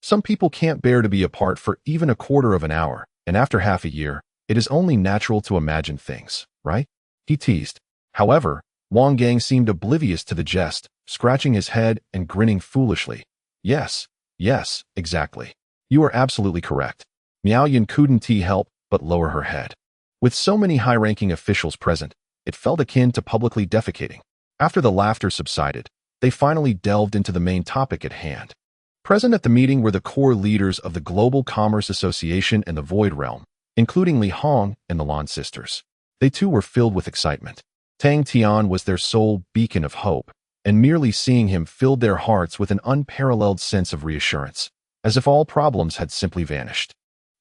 Some people can't bear to be apart for even a quarter of an hour, and after half a year, it is only natural to imagine things, right?" He teased. However, Wang Gang seemed oblivious to the jest, scratching his head and grinning foolishly. Yes, exactly. You are absolutely correct." Miao Yun couldn't help but lower her head. With so many high-ranking officials present, it felt akin to publicly defecating. After the laughter subsided, they finally delved into the main topic at hand. Present at the meeting were the core leaders of the Global Commerce Association and the Void Realm, including Li Hong and the Lan sisters. They too were filled with excitement. Tang Tian was their sole beacon of hope, and merely seeing him filled their hearts with an unparalleled sense of reassurance, as if all problems had simply vanished.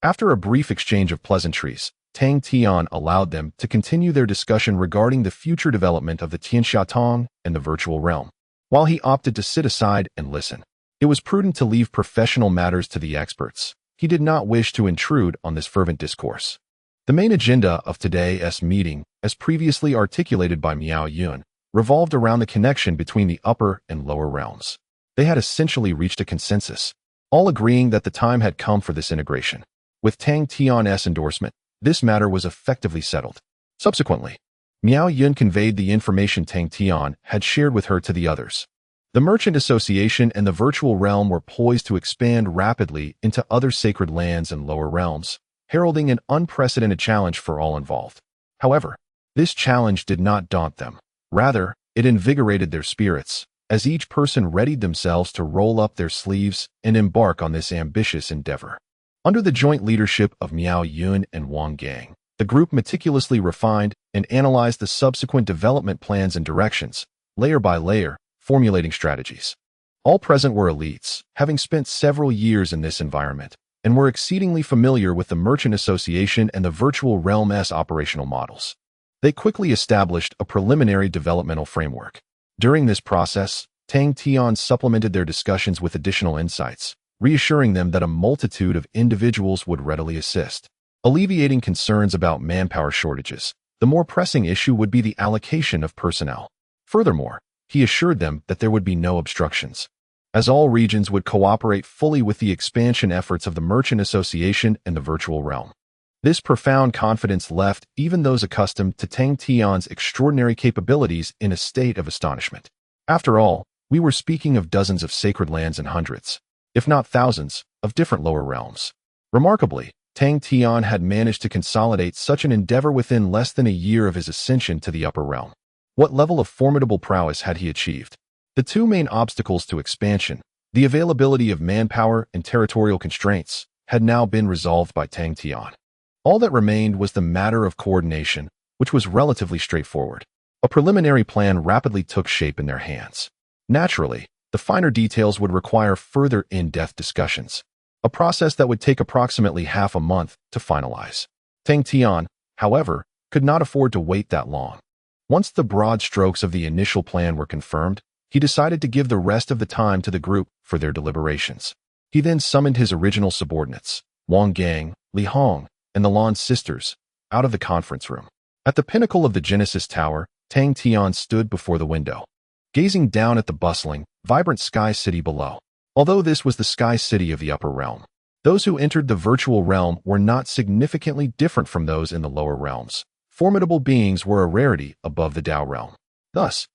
After a brief exchange of pleasantries, Tang Tian allowed them to continue their discussion regarding the future development of the Tianxia and the virtual realm. While he opted to sit aside and listen, it was prudent to leave professional matters to the experts. He did not wish to intrude on this fervent discourse. The main agenda of today's meeting, as previously articulated by Miao Yun, revolved around the connection between the upper and lower realms. They had essentially reached a consensus, all agreeing that the time had come for this integration. With Tang Tian's endorsement, this matter was effectively settled. Subsequently, Miao Yun conveyed the information Tang Tian had shared with her to the others. The Merchant Association and the virtual realm were poised to expand rapidly into other sacred lands and lower realms, heralding an unprecedented challenge for all involved. However, this challenge did not daunt them. Rather, it invigorated their spirits, as each person readied themselves to roll up their sleeves and embark on this ambitious endeavor. Under the joint leadership of Miao Yun and Wang Gang, the group meticulously refined and analyzed the subsequent development plans and directions, layer by layer, formulating strategies. All present were elites, having spent several years in this environment, and were exceedingly familiar with the Merchant Association and the virtual realm's operational models. They quickly established a preliminary developmental framework. During this process, Tang Tian supplemented their discussions with additional insights, reassuring them that a multitude of individuals would readily assist. Alleviating concerns about manpower shortages, the more pressing issue would be the allocation of personnel. Furthermore, he assured them that there would be no obstructions, as all regions would cooperate fully with the expansion efforts of the Merchant Association and the virtual realm. This profound confidence left even those accustomed to Tang Tian's extraordinary capabilities in a state of astonishment. After all, we were speaking of dozens of sacred lands and hundreds, if not thousands, of different lower realms. Remarkably, Tang Tian had managed to consolidate such an endeavor within less than a year of his ascension to the upper realm. What level of formidable prowess had he achieved? The two main obstacles to expansion, the availability of manpower and territorial constraints, had now been resolved by Tang Tian. All that remained was the matter of coordination, which was relatively straightforward. A preliminary plan rapidly took shape in their hands. Naturally, the finer details would require further in-depth discussions, a process that would take approximately half a month to finalize. Tang Tian, however, could not afford to wait that long. Once the broad strokes of the initial plan were confirmed, he decided to give the rest of the time to the group for their deliberations. He then summoned his original subordinates, Wang Gang, Li Hong, and the Lan sisters, out of the conference room. At the pinnacle of the Genesis Tower, Tang Tian stood before the window, gazing down at the bustling, vibrant sky city below. Although this was the sky city of the upper realm, those who entered the virtual realm were not significantly different from those in the lower realms. Formidable beings were a rarity above the Tao realm. Thus,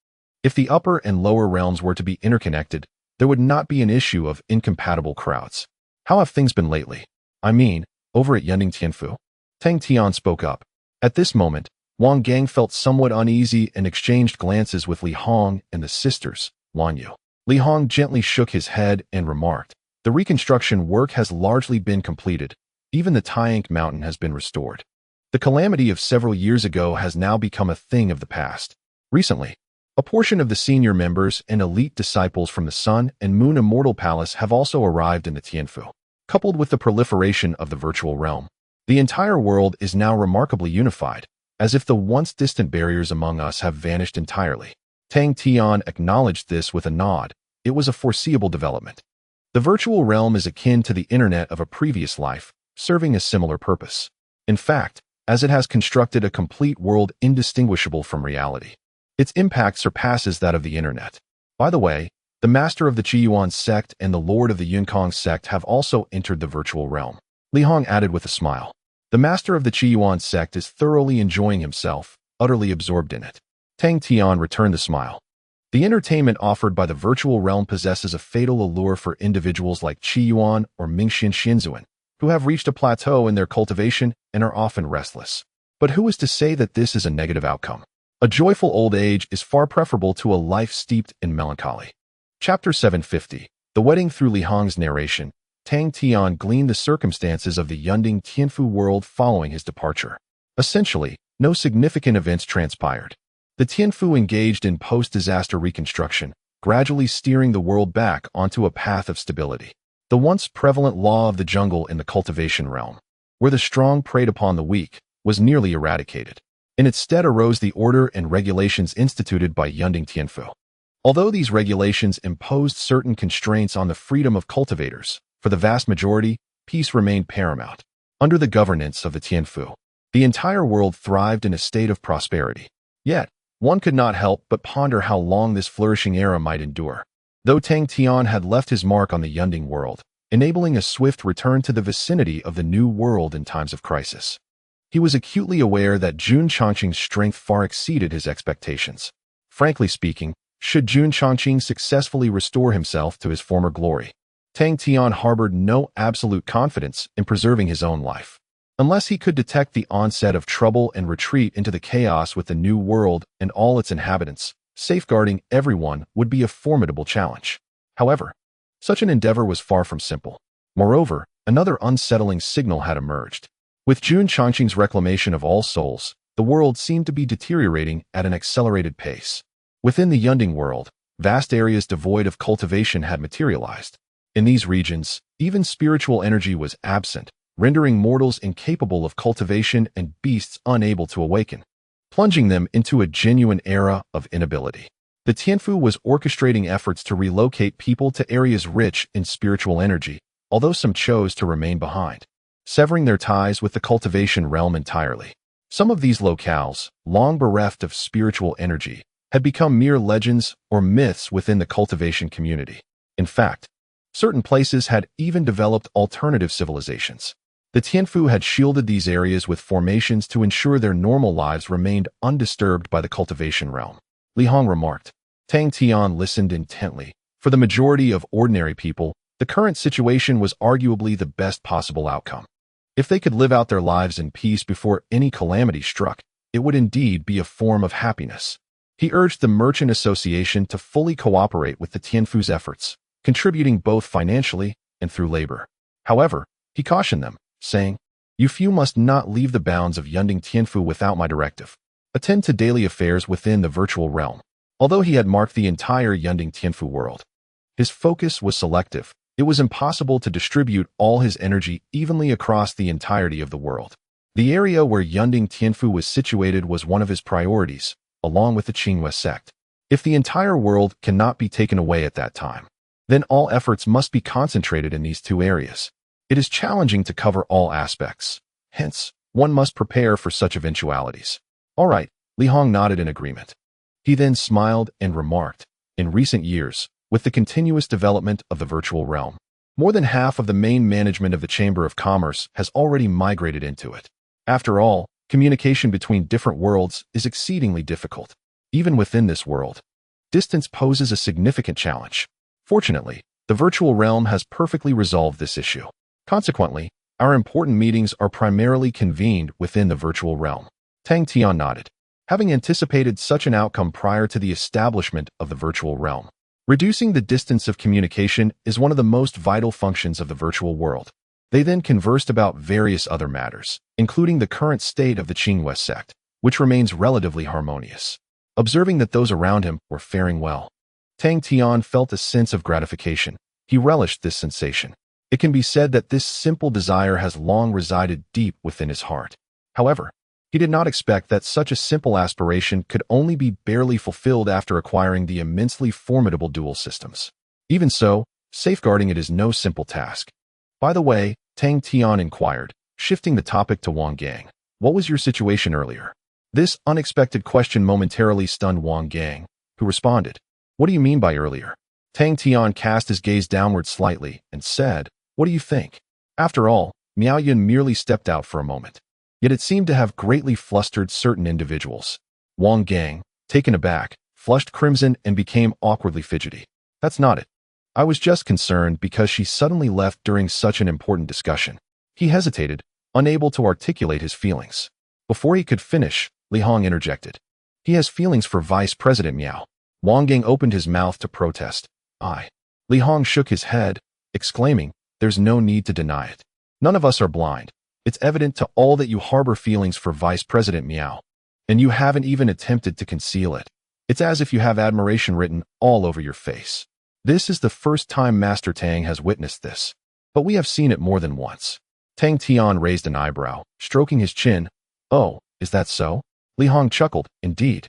if the upper and lower realms were to be interconnected, there would not be an issue of incompatible crowds. How have things been lately? I mean, over at Yunding Tianfu? Tang Tian spoke up. At this moment, Wang Gang felt somewhat uneasy and exchanged glances with Li Hong and the sisters, Wan Yu. Li Hong gently shook his head and remarked, "The reconstruction work has largely been completed. Even the Taiyang mountain has been restored. The calamity of several years ago has now become a thing of the past." Recently, a portion of the senior members and elite disciples from the Sun and Moon Immortal Palace have also arrived in the Tianfu. Coupled with the proliferation of the virtual realm, the entire world is now remarkably unified, as if the once distant barriers among us have vanished entirely. Tang Tian acknowledged this with a nod. It was a foreseeable development. The virtual realm is akin to the internet of a previous life, serving a similar purpose. In fact, as it has constructed a complete world indistinguishable from reality. Its impact surpasses that of the internet. By the way, the master of the Qiyuan sect and the lord of the Yunkong sect have also entered the virtual realm. Li Hong added with a smile. The master of the Qiyuan sect is thoroughly enjoying himself, utterly absorbed in it. Tang Tian returned the smile. The entertainment offered by the virtual realm possesses a fatal allure for individuals like Qiyuan or Mingxin Xinzuan, who have reached a plateau in their cultivation and are often restless. But who is to say that this is a negative outcome? A joyful old age is far preferable to a life steeped in melancholy. Chapter 750. The Wedding. Through Li Hong's narration, Tang Tian gleaned the circumstances of the Yunding Tianfu world following his departure. Essentially, no significant events transpired. The Tianfu engaged in post-disaster reconstruction, gradually steering the world back onto a path of stability. The once prevalent law of the jungle in the cultivation realm, where the strong preyed upon the weak, was nearly eradicated. In its stead arose the order and regulations instituted by Yunding Tianfu. Although these regulations imposed certain constraints on the freedom of cultivators, for the vast majority, peace remained paramount. Under the governance of the Tianfu, the entire world thrived in a state of prosperity. Yet, one could not help but ponder how long this flourishing era might endure. Though Tang Tian had left his mark on the Yunding world, enabling a swift return to the vicinity of the new world in times of crisis, he was acutely aware that Jun Chongqing's strength far exceeded his expectations. Frankly speaking, should Jun Chongqing successfully restore himself to his former glory, Tang Tian harbored no absolute confidence in preserving his own life. Unless he could detect the onset of trouble and retreat into the chaos with the new world and all its inhabitants, safeguarding everyone would be a formidable challenge. However, such an endeavor was far from simple. Moreover, another unsettling signal had emerged. With Jun Chongqing's reclamation of all souls, the world seemed to be deteriorating at an accelerated pace. Within the Yunding world, vast areas devoid of cultivation had materialized. In these regions, even spiritual energy was absent, rendering mortals incapable of cultivation and beasts unable to awaken, plunging them into a genuine era of inability. The Tianfu was orchestrating efforts to relocate people to areas rich in spiritual energy, although some chose to remain behind, severing their ties with the cultivation realm entirely. Some of these locales, long bereft of spiritual energy, had become mere legends or myths within the cultivation community. In fact, certain places had even developed alternative civilizations. The Tianfu had shielded these areas with formations to ensure their normal lives remained undisturbed by the cultivation realm. Li Hong remarked. Tang Tian listened intently. For the majority of ordinary people, the current situation was arguably the best possible outcome. If they could live out their lives in peace before any calamity struck, it would indeed be a form of happiness. He urged the Merchant Association to fully cooperate with the Tianfu's efforts, contributing both financially and through labor. However, he cautioned them, saying, "You few must not leave the bounds of Yunding Tianfu without my directive. Attend to daily affairs within the virtual realm." Although he had marked the entire Yunding Tianfu world, his focus was selective. It was impossible to distribute all his energy evenly across the entirety of the world. The area where Yunding Tianfu was situated was one of his priorities, along with the Qinghua sect. If the entire world cannot be taken away at that time, then all efforts must be concentrated in these two areas. It is challenging to cover all aspects. Hence, one must prepare for such eventualities. All right, Li Hong nodded in agreement. He then smiled and remarked, "In recent years, with the continuous development of the virtual realm, more than half of the main management of the Chamber of Commerce has already migrated into it. After all, communication between different worlds is exceedingly difficult. Even within this world, distance poses a significant challenge. Fortunately, the virtual realm has perfectly resolved this issue. Consequently, our important meetings are primarily convened within the virtual realm." Tang Tian nodded, having anticipated such an outcome prior to the establishment of the virtual realm. Reducing the distance of communication is one of the most vital functions of the virtual world. They then conversed about various other matters, including the current state of the Qinghua sect, which remains relatively harmonious. Observing that those around him were faring well, Tang Tian felt a sense of gratification. He relished this sensation. It can be said that this simple desire has long resided deep within his heart. However, he did not expect that such a simple aspiration could only be barely fulfilled after acquiring the immensely formidable dual systems. Even so, safeguarding it is no simple task. "By the way," Tang Tian inquired, shifting the topic to Wang Gang, "what was your situation earlier?" This unexpected question momentarily stunned Wang Gang, who responded, "What do you mean by earlier?" Tang Tian cast his gaze downward slightly and said, "What do you think?" After all, Miao Yun merely stepped out for a moment. Yet it seemed to have greatly flustered certain individuals. Wang Gang, taken aback, flushed crimson and became awkwardly fidgety. "That's not it. I was just concerned because she suddenly left during such an important discussion." He hesitated, unable to articulate his feelings. Before he could finish, Li Hong interjected, "He has feelings for Vice President Miao." Wang Gang opened his mouth to protest. Li Hong shook his head, exclaiming, "There's no need to deny it. None of us are blind. It's evident to all that you harbor feelings for Vice President Miao, and you haven't even attempted to conceal it. It's as if you have admiration written all over your face. This is the first time Master Tang has witnessed this, but we have seen it more than once." Tang Tian raised an eyebrow, stroking his chin. "Oh, is that so?" Li Hong chuckled, "Indeed.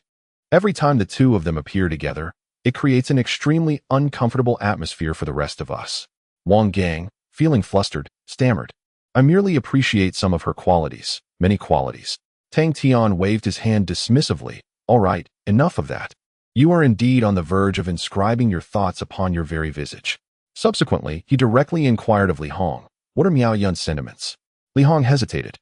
Every time the two of them appear together, it creates an extremely uncomfortable atmosphere for the rest of us." Wang Gang, feeling flustered, stammered, "I merely appreciate some of her qualities, many qualities." Tang Tian waved his hand dismissively. "All right, enough of that. You are indeed on the verge of inscribing your thoughts upon your very visage." Subsequently, he directly inquired of Li Hong, "What are Miao Yun's sentiments?" Li Hong hesitated,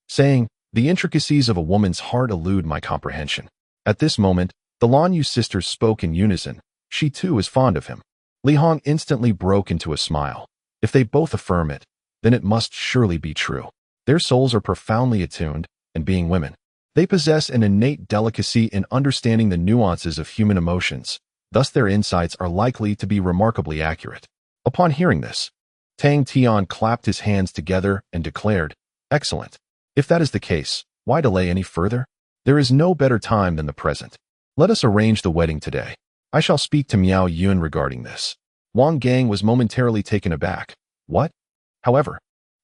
saying, "The intricacies of a woman's heart elude my comprehension." At this moment, the Lan Yu sisters spoke in unison. She too is fond of him. Li Hong instantly broke into a smile. If they both affirm it, then it must surely be true. Their souls are profoundly attuned, and being women, they possess an innate delicacy in understanding the nuances of human emotions, thus their insights are likely to be remarkably accurate. Upon hearing this, Tang Tian clapped his hands together and declared, "Excellent. If that is the case, why delay any further? There is no better time than the present. Let us arrange the wedding today. I shall speak to Miao Yun regarding this." Wang Gang was momentarily taken aback. "What?" However,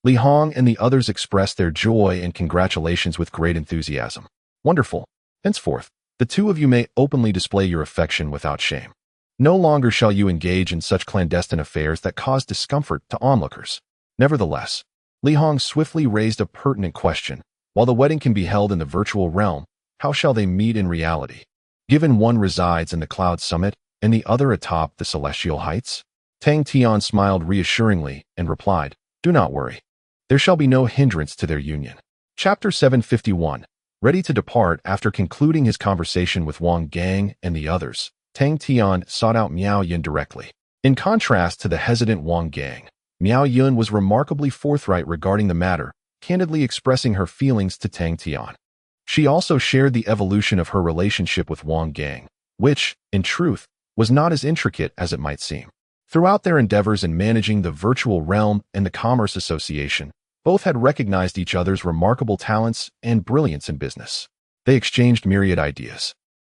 Li Hong and the others expressed their joy and congratulations with great enthusiasm. "Wonderful. Henceforth, the two of you may openly display your affection without shame. No longer shall you engage in such clandestine affairs that cause discomfort to onlookers." Nevertheless, Li Hong swiftly raised a pertinent question. While the wedding can be held in the virtual realm, how shall they meet in reality? Given one resides in the cloud summit and the other atop the celestial heights? Tang Tian smiled reassuringly and replied, "Do not worry. There shall be no hindrance to their union." Chapter 751. Ready to depart after concluding his conversation with Wang Gang and the others, Tang Tian sought out Miao Yun directly. In contrast to the hesitant Wang Gang, Miao Yun was remarkably forthright regarding the matter, candidly expressing her feelings to Tang Tian. She also shared the evolution of her relationship with Wang Gang, which, in truth, was not as intricate as it might seem. Throughout their endeavors in managing the virtual realm and the Commerce Association, both had recognized each other's remarkable talents and brilliance in business. They exchanged myriad ideas,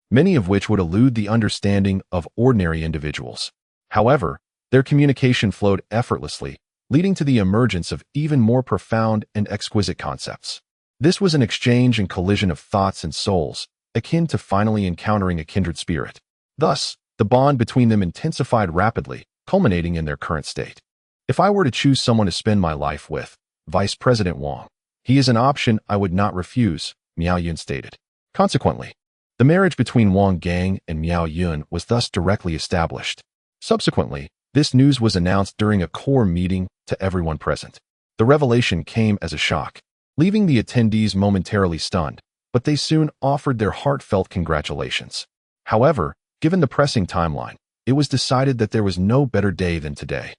many of which would elude the understanding of ordinary individuals. However, their communication flowed effortlessly, leading to the emergence of even more profound and exquisite concepts. This was an exchange and collision of thoughts and souls, akin to finally encountering a kindred spirit. Thus, the bond between them intensified rapidly, culminating in their current state. If I were to choose someone to spend my life with, Vice President Wang, he is an option I would not refuse, Miao Yun stated. Consequently, the marriage between Wang Gang and Miao Yun was thus directly established. Subsequently, this news was announced during a core meeting to everyone present. The revelation came as a shock, leaving the attendees momentarily stunned, but they soon offered their heartfelt congratulations. However, given the pressing timeline, it was decided that there was no better day than today.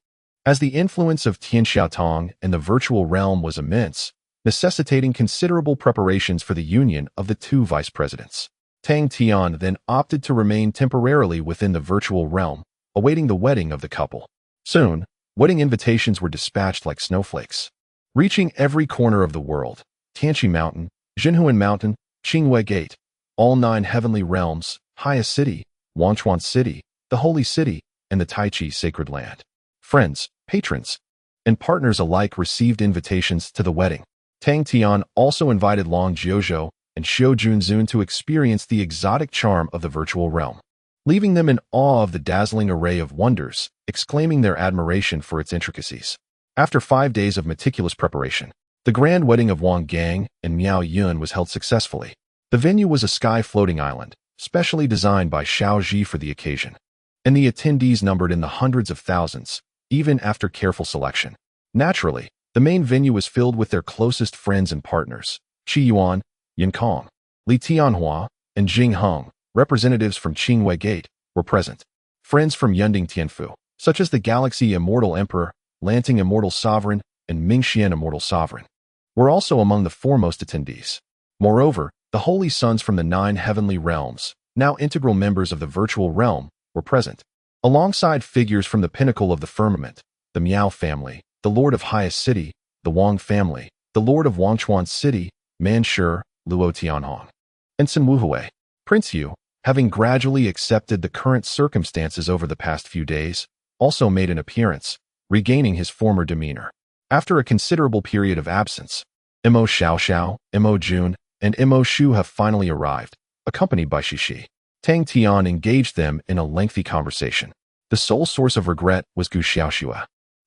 As the influence of Tian Xiaotong and the virtual realm was immense, necessitating considerable preparations for the union of the two vice presidents, Tang Tian then opted to remain temporarily within the virtual realm, awaiting the wedding of the couple. Soon, wedding invitations were dispatched like snowflakes, reaching every corner of the world: Tianqi Mountain, Jinhuan Mountain, Qingwei Gate, all 9 heavenly realms, highest city, Wanchuan City, the Holy City, and the Taichi Sacred Land. Friends, patrons, and partners alike received invitations to the wedding. Tang Tian also invited Long Jiuzhou and Xiu Junzun to experience the exotic charm of the virtual realm, leaving them in awe of the dazzling array of wonders, exclaiming their admiration for its intricacies. After 5 days of meticulous preparation, the grand wedding of Wang Gang and Miao Yun was held successfully. The venue was a sky-floating island, specially designed by Xiao Ji for the occasion, and the attendees numbered in the hundreds of thousands, even after careful selection. Naturally, the main venue was filled with their closest friends and partners: Qi Yuan, Yin Kong, Li Tianhua, and Jing Heng. Representatives from Qingwei Gate were present. Friends from Yunding Tianfu, such as the Galaxy Immortal Emperor, Lanting Immortal Sovereign, and Mingxian Immortal Sovereign, were also among the foremost attendees. Moreover, the Holy Sons from the 9 heavenly realms, now integral members of the virtual realm, were present, alongside figures from the pinnacle of the firmament: the Miao family, the Lord of Highest City; the Wang family, the Lord of Wanchuan City, Manshur, Luo Tianhong; and Sun Wuhui. Prince Yu, having gradually accepted the current circumstances over the past few days, also made an appearance, regaining his former demeanor. After a considerable period of absence, Mo Xiaoxiao, Mo Jun, and Mo Shu have finally arrived, accompanied by Shishi. Tang Tian engaged them in a lengthy conversation. The sole source of regret was Gu Xiaoxua,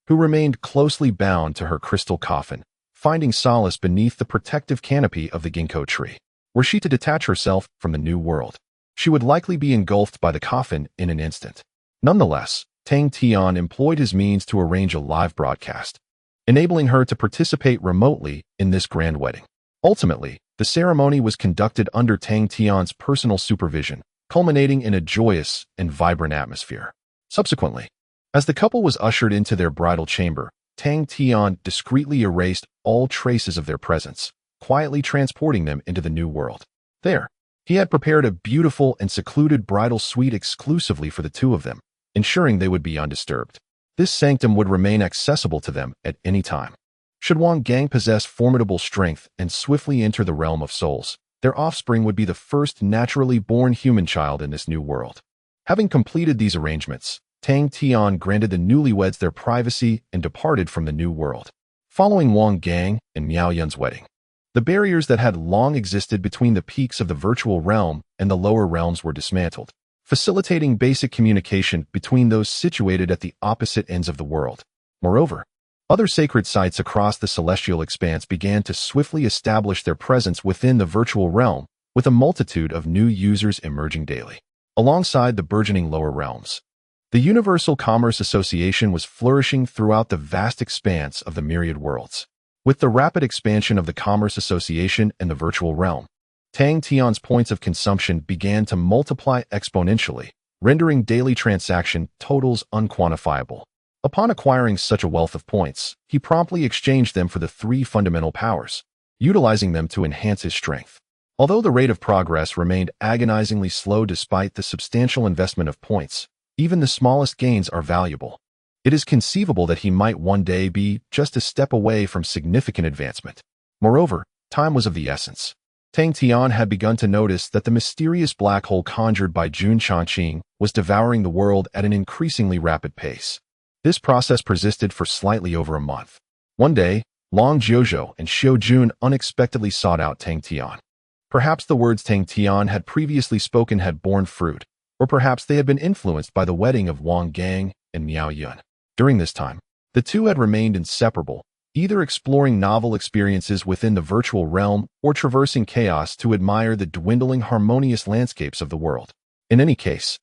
who remained closely bound to her crystal coffin, finding solace beneath the protective canopy of the ginkgo tree. Were she to detach herself from the new world, she would likely be engulfed by the coffin in an instant. Nonetheless, Tang Tian employed his means to arrange a live broadcast, enabling her to participate remotely in this grand wedding. Ultimately, the ceremony was conducted under Tang Tian's personal supervision, culminating in a joyous and vibrant atmosphere. Subsequently, as the couple was ushered into their bridal chamber, Tang Tian discreetly erased all traces of their presence, quietly transporting them into the new world. There, he had prepared a beautiful and secluded bridal suite exclusively for the two of them, ensuring they would be undisturbed. This sanctum would remain accessible to them at any time. Should Wang Gang possess formidable strength and swiftly enter the realm of souls, their offspring would be the first naturally born human child in this new world. Having completed these arrangements, Tang Tian granted the newlyweds their privacy and departed from the new world. Following Wang Gang and Miao Yun's wedding, the barriers that had long existed between the peaks of the virtual realm and the lower realms were dismantled, facilitating basic communication between those situated at the opposite ends of the world. Moreover, other sacred sites across the celestial expanse began to swiftly establish their presence within the virtual realm, with a multitude of new users emerging daily. Alongside the burgeoning lower realms, the Universal Commerce Association was flourishing throughout the vast expanse of the myriad worlds. With the rapid expansion of the Commerce Association and the virtual realm, Tang Tian's points of consumption began to multiply exponentially, rendering daily transaction totals unquantifiable. Upon acquiring such a wealth of points, he promptly exchanged them for the 3 fundamental powers, utilizing them to enhance his strength. Although the rate of progress remained agonizingly slow despite the substantial investment of points, even the smallest gains are valuable. It is conceivable that he might one day be just a step away from significant advancement. Moreover, time was of the essence. Tang Tian had begun to notice that the mysterious black hole conjured by Jun Changqing was devouring the world at an increasingly rapid pace. This process persisted for slightly over a month. One day, Long Jiuzhou and Xiu Jun unexpectedly sought out Tang Tian. Perhaps the words Tang Tian had previously spoken had borne fruit, or perhaps they had been influenced by the wedding of Wang Gang and Miao Yun. During this time, the two had remained inseparable, either exploring novel experiences within the virtual realm or traversing chaos to admire the dwindling harmonious landscapes of the world. In any case,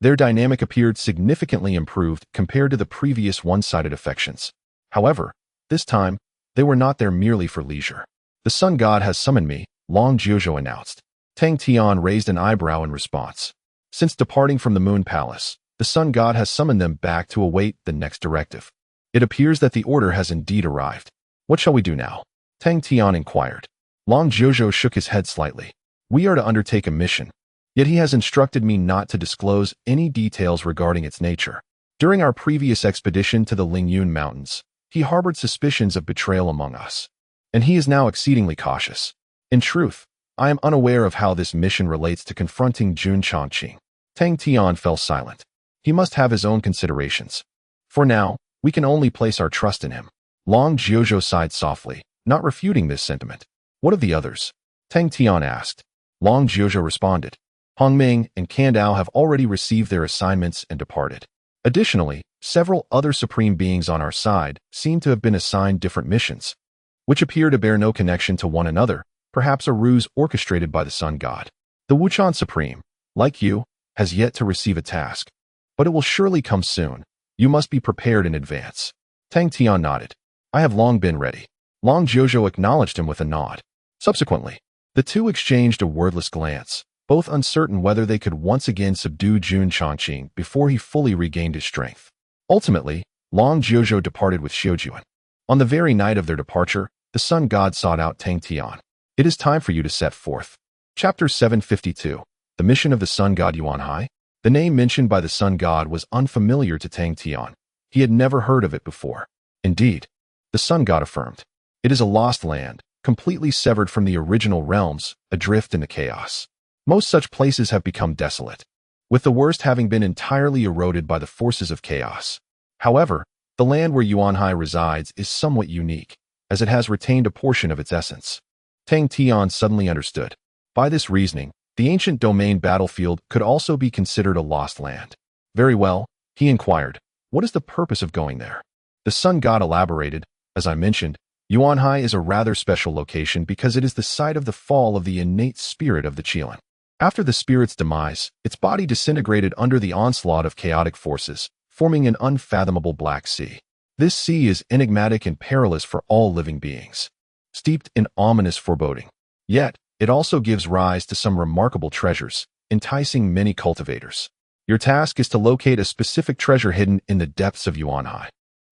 their dynamic appeared significantly improved compared to the previous one-sided affections. However, this time, they were not there merely for leisure. "The sun god has summoned me," Long Jiuzhou announced. Tang Tian raised an eyebrow in response. Since departing from the Moon Palace, the sun god has summoned them back to await the next directive. It appears that the order has indeed arrived. "What shall we do now?" Tang Tian inquired. Long Jiuzhou shook his head slightly. "We are to undertake a mission, yet he has instructed me not to disclose any details regarding its nature. During our previous expedition to the Lingyun Mountains, he harbored suspicions of betrayal among us, and he is now exceedingly cautious. In truth, I am unaware of how this mission relates to confronting Jun Changqing." Tang Tian fell silent. He must have his own considerations. "For now, we can only place our trust in him." Long Jiuzhou sighed softly, not refuting this sentiment. "What of the others?" Tang Tian asked. Long Jiuzhou responded. "Hong Ming and Kandao have already received their assignments and departed. Additionally, several other supreme beings on our side seem to have been assigned different missions, which appear to bear no connection to one another, perhaps a ruse orchestrated by the sun god. The Wuchan Supreme, like you, has yet to receive a task, but it will surely come soon. You must be prepared in advance." Tang Tian nodded. "I have long been ready." Long Jiuzhou acknowledged him with a nod. Subsequently, the two exchanged a wordless glance, both uncertain whether they could once again subdue Jun Changqing before he fully regained his strength. Ultimately, Long Jiuzhou departed with Xiujuan. On the very night of their departure, the sun god sought out Tang Tian. "It is time for you to set forth." Chapter 752, The Mission of the Sun God Yuanhai. The name mentioned by the sun god was unfamiliar to Tang Tian. He had never heard of it before. Indeed, the sun god affirmed, "It is a lost land, completely severed from the original realms, adrift in the chaos. Most such places have become desolate, with the worst having been entirely eroded by the forces of chaos. However, the land where Yuanhai resides is somewhat unique, as it has retained a portion of its essence." Tang Tian suddenly understood. By this reasoning, the ancient domain battlefield could also be considered a lost land. "Very well," he inquired, "what is the purpose of going there?" The sun god elaborated. "As I mentioned, Yuanhai is a rather special location because it is the site of the fall of the innate spirit of the Qilin. After the spirit's demise, its body disintegrated under the onslaught of chaotic forces, forming an unfathomable black sea. This sea is enigmatic and perilous for all living beings, steeped in ominous foreboding. Yet, it also gives rise to some remarkable treasures, enticing many cultivators. Your task is to locate a specific treasure hidden in the depths of Yuanhai."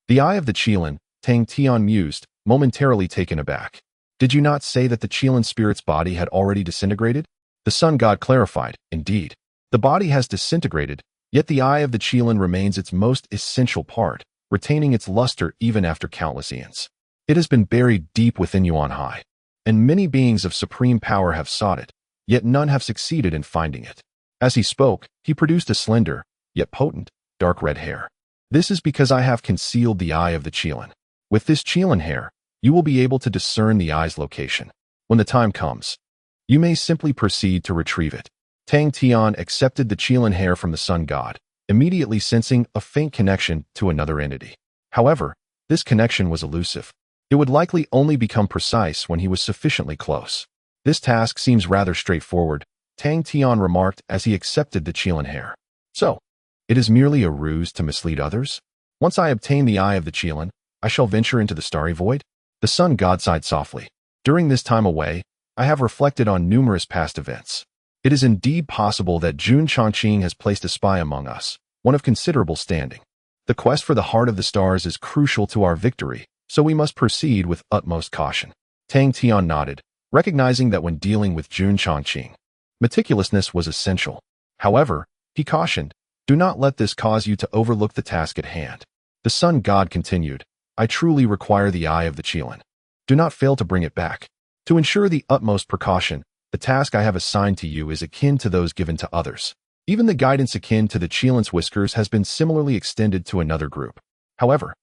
"The Eye of the Qilin," Tang Tian mused, momentarily taken aback. "Did you not say that the Qilin spirit's body had already disintegrated?" The sun god clarified, "Indeed, the body has disintegrated, yet the Eye of the Qilin remains its most essential part, retaining its luster even after countless eons. It has been buried deep within Yuanhai, and many beings of supreme power have sought it, yet none have succeeded in finding it." As he spoke, he produced a slender, yet potent, dark red hair. "This is because I have concealed the Eye of the Qilin. With this Qilin hair, you will be able to discern the eye's location. When the time comes, you may simply proceed to retrieve it." Tang Tian accepted the Qilin hair from the sun god, immediately sensing a faint connection to another entity. However, this connection was elusive. It would likely only become precise when he was sufficiently close. "This task seems rather straightforward," Tang Tian remarked as he accepted the Qilin hair. "So, it is merely a ruse to mislead others? Once I obtain the Eye of the Qilin, I shall venture into the starry void?" The sun god sighed softly. "During this time away, I have reflected on numerous past events. It is indeed possible that Jun Changqing has placed a spy among us, one of considerable standing. The quest for the heart of the stars is crucial to our victory, so we must proceed with utmost caution. Tang Tian nodded, recognizing that when dealing with Jun Chongqing, meticulousness was essential. However, he cautioned, do not let this cause you to overlook the task at hand. The sun god continued, I truly require the eye of the Qilin. Do not fail to bring it back. To ensure the utmost precaution, the task I have assigned to you is akin to those given to others. Even the guidance akin to the Qilin's whiskers has been similarly extended to another group. However,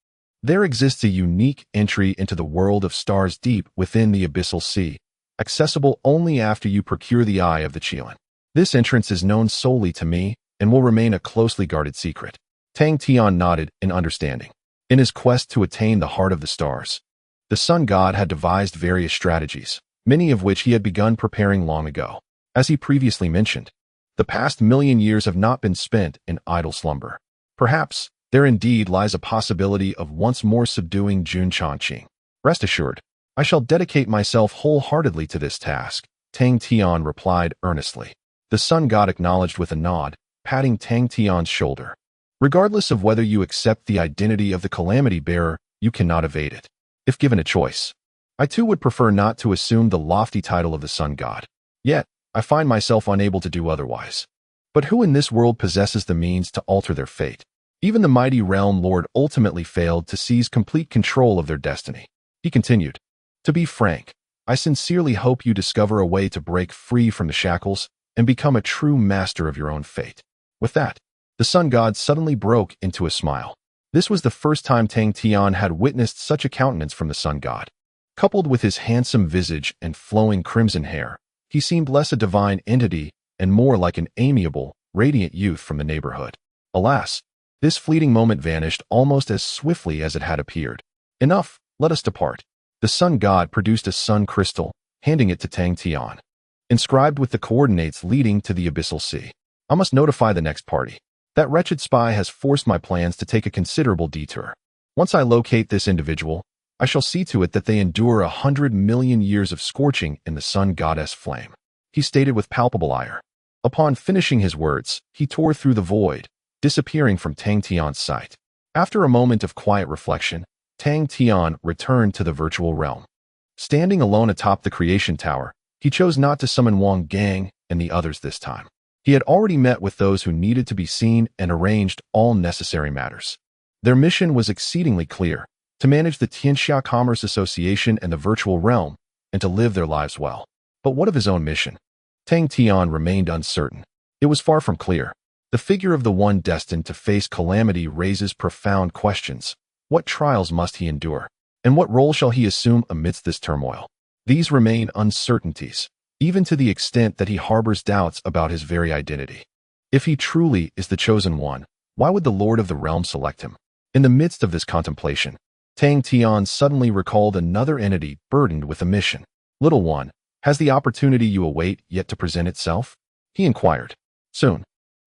there exists a unique entry into the world of stars deep within the abyssal sea, accessible only after you procure the eye of the Qilin. This entrance is known solely to me and will remain a closely guarded secret. Tang Tian nodded in understanding. In his quest to attain the heart of the stars, the sun god had devised various strategies, many of which he had begun preparing long ago. As he previously mentioned, the past 1,000,000 years have not been spent in idle slumber. Perhaps there indeed lies a possibility of once more subduing Jun Chongqing. Rest assured, I shall dedicate myself wholeheartedly to this task, Tang Tian replied earnestly. The sun god acknowledged with a nod, patting Tang Tian's shoulder. Regardless of whether you accept the identity of the calamity bearer, you cannot evade it. If given a choice, I too would prefer not to assume the lofty title of the sun god. Yet, I find myself unable to do otherwise. But who in this world possesses the means to alter their fate? Even the mighty realm lord ultimately failed to seize complete control of their destiny. He continued, to be frank, I sincerely hope you discover a way to break free from the shackles and become a true master of your own fate. With that, the sun god suddenly broke into a smile. This was the first time Tang Tian had witnessed such a countenance from the sun god. Coupled with his handsome visage and flowing crimson hair, he seemed less a divine entity and more like an amiable, radiant youth from the neighborhood. Alas, this fleeting moment vanished almost as swiftly as it had appeared. Enough, let us depart. The sun god produced a sun crystal, handing it to Tang Tian, inscribed with the coordinates leading to the abyssal sea. I must notify the next party. That wretched spy has forced my plans to take a considerable detour. Once I locate this individual, I shall see to it that they endure 100,000,000 years of scorching in the sun goddess flame, he stated with palpable ire. Upon finishing his words, he tore through the void, disappearing from Tang Tian's sight. After a moment of quiet reflection, Tang Tian returned to the virtual realm. Standing alone atop the creation tower, he chose not to summon Wang Gang and the others this time. He had already met with those who needed to be seen and arranged all necessary matters. Their mission was exceedingly clear, to manage the Tianxia Commerce Association and the virtual realm, and to live their lives well. But what of his own mission? Tang Tian remained uncertain. It was far from clear. The figure of the one destined to face calamity raises profound questions. What trials must he endure? And what role shall he assume amidst this turmoil? These remain uncertainties, even to the extent that he harbors doubts about his very identity. If he truly is the chosen one, why would the Lord of the Realm select him? In the midst of this contemplation, Tang Tian suddenly recalled another entity burdened with a mission. Little one, has the opportunity you await yet to present itself? He inquired. Soon,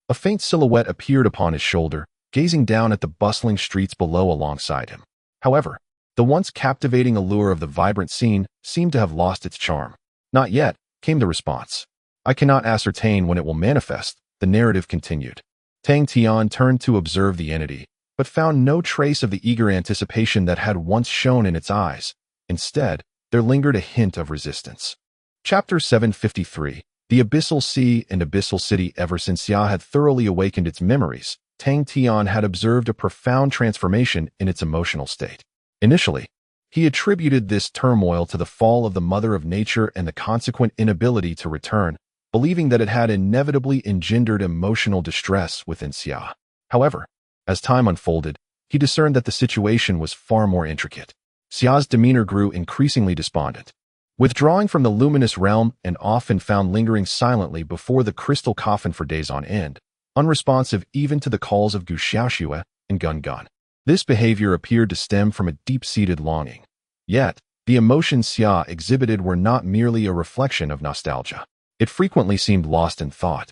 a faint silhouette appeared upon his shoulder, gazing down at the bustling streets below alongside him. However, the once captivating allure of the vibrant scene seemed to have lost its charm. Not yet, came the response. I cannot ascertain when it will manifest, the narrative continued. Tang Tian turned to observe the entity, but found no trace of the eager anticipation that had once shone in its eyes. Instead, there lingered a hint of resistance. Chapter 753. The Abyssal Sea and Abyssal City. Ever since Xia had thoroughly awakened its memories, Tang Tian had observed a profound transformation in its emotional state. Initially, he attributed this turmoil to the fall of the Mother of Nature and the consequent inability to return, believing that it had inevitably engendered emotional distress within Xia. However, as time unfolded, he discerned that the situation was far more intricate. Xia's demeanor grew increasingly despondent. Withdrawing from the luminous realm and often found lingering silently before the crystal coffin for days on end, unresponsive even to the calls of Gu Xiaoxue and Gun Gun. This behavior appeared to stem from a deep-seated longing. Yet, the emotions Xia exhibited were not merely a reflection of nostalgia. It frequently seemed lost in thought,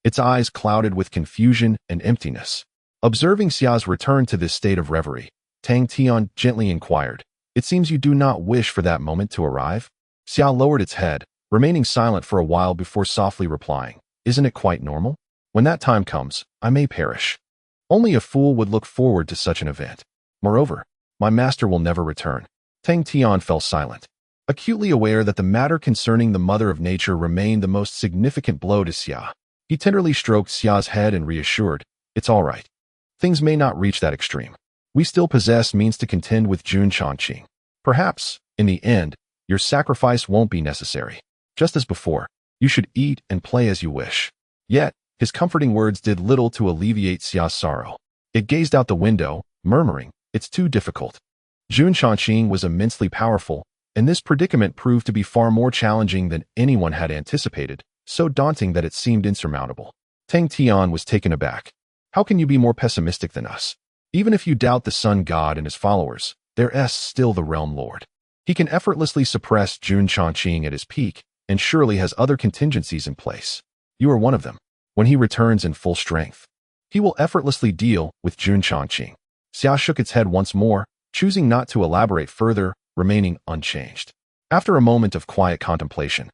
its eyes clouded with confusion and emptiness. Observing Xia's return to this state of reverie, Tang Tian gently inquired, "It seems you do not wish for that moment to arrive?" Xia lowered its head, remaining silent for a while before softly replying, "Isn't it quite normal? When that time comes, I may perish." Only a fool would look forward to such an event. Moreover, my master will never return. Tang Tian fell silent, acutely aware that the matter concerning the Mother of Nature remained the most significant blow to Xia. He tenderly stroked Xia's head and reassured, "It's all right. Things may not reach that extreme. We still possess means to contend with Jun Chongqing. Perhaps, in the end, your sacrifice won't be necessary. Just as before, you should eat and play as you wish." Yet, his comforting words did little to alleviate Xia's sorrow. It gazed out the window, murmuring, "It's too difficult." Jun Chongqing was immensely powerful, and this predicament proved to be far more challenging than anyone had anticipated, so daunting that it seemed insurmountable. Tang Tian was taken aback. "How can you be more pessimistic than us? Even if you doubt the Sun God and his followers, there's still the Realm Lord. He can effortlessly suppress Jun Chongqing at his peak, and surely has other contingencies in place. You are one of them. When he returns in full strength, he will effortlessly deal with Jun Chongqing." Xia shook its head once more, choosing not to elaborate further, remaining unchanged. After a moment of quiet contemplation,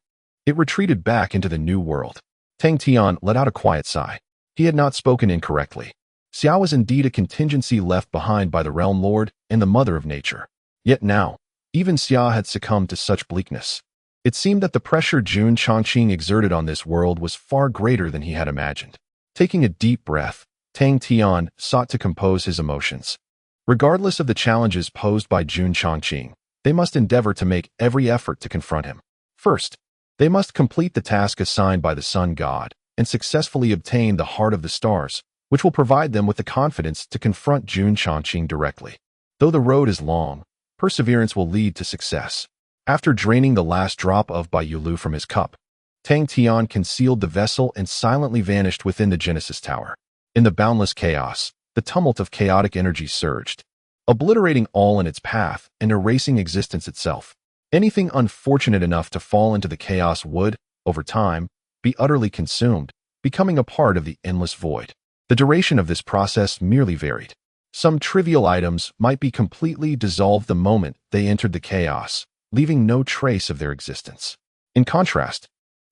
it retreated back into the new world. Tang Tian let out a quiet sigh. He had not spoken incorrectly. Xia was indeed a contingency left behind by the Realm Lord and the Mother of Nature. Yet now, even Xia had succumbed to such bleakness. It seemed that the pressure Jun Chongqing exerted on this world was far greater than he had imagined. Taking a deep breath, Tang Tian sought to compose his emotions. Regardless of the challenges posed by Jun Chongqing, they must endeavor to make every effort to confront him. First, they must complete the task assigned by the Sun God and successfully obtain the Heart of the Stars, which will provide them with the confidence to confront Jun Chongqing directly. Though the road is long, perseverance will lead to success. After draining the last drop of Bai Yulu from his cup, Tang Tian concealed the vessel and silently vanished within the Genesis Tower. In the boundless chaos, the tumult of chaotic energy surged, obliterating all in its path and erasing existence itself. Anything unfortunate enough to fall into the chaos would, over time, be utterly consumed, becoming a part of the endless void. The duration of this process merely varied. Some trivial items might be completely dissolved the moment they entered the chaos, leaving no trace of their existence. In contrast,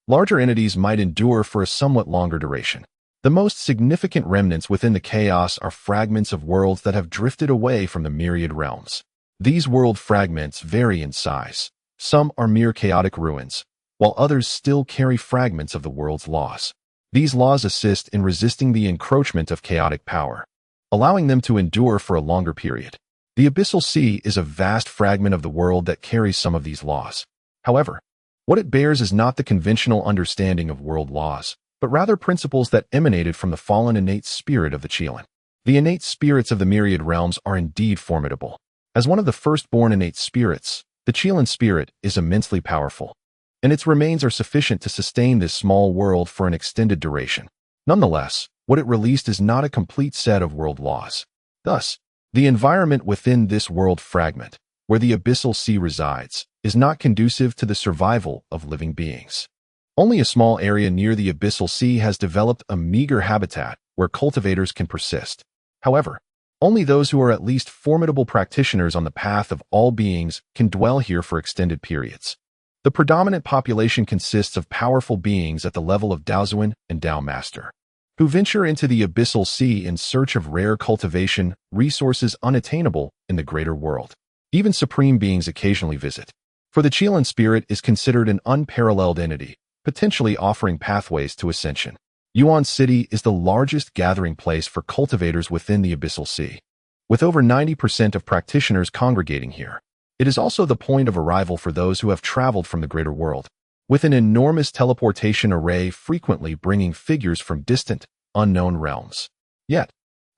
larger entities might endure for a somewhat longer duration. The most significant remnants within the chaos are fragments of worlds that have drifted away from the myriad realms. These world fragments vary in size. Some are mere chaotic ruins, while others still carry fragments of the world's laws. These laws assist in resisting the encroachment of chaotic power, allowing them to endure for a longer period. The Abyssal Sea is a vast fragment of the world that carries some of these laws. However, what it bears is not the conventional understanding of world laws, but rather principles that emanated from the fallen innate spirit of the Qilin. The innate spirits of the myriad realms are indeed formidable. As one of the firstborn innate spirits, the Qilin spirit is immensely powerful, and its remains are sufficient to sustain this small world for an extended duration. Nonetheless, what it released is not a complete set of world laws. Thus, the environment within this world fragment, where the Abyssal Sea resides, is not conducive to the survival of living beings. Only a small area near the Abyssal Sea has developed a meager habitat where cultivators can persist. However, only those who are at least formidable practitioners on the path of all beings can dwell here for extended periods. The predominant population consists of powerful beings at the level of Daozuan and Dao Master, who venture into the Abyssal Sea in search of rare cultivation resources unattainable in the greater world. Even supreme beings occasionally visit, for the Qilin spirit is considered an unparalleled entity, potentially offering pathways to ascension. Yuan City is the largest gathering place for cultivators within the Abyssal Sea, with over 90% of practitioners congregating here. It is also the point of arrival for those who have traveled from the greater world, with an enormous teleportation array frequently bringing figures from distant, unknown realms. Yet,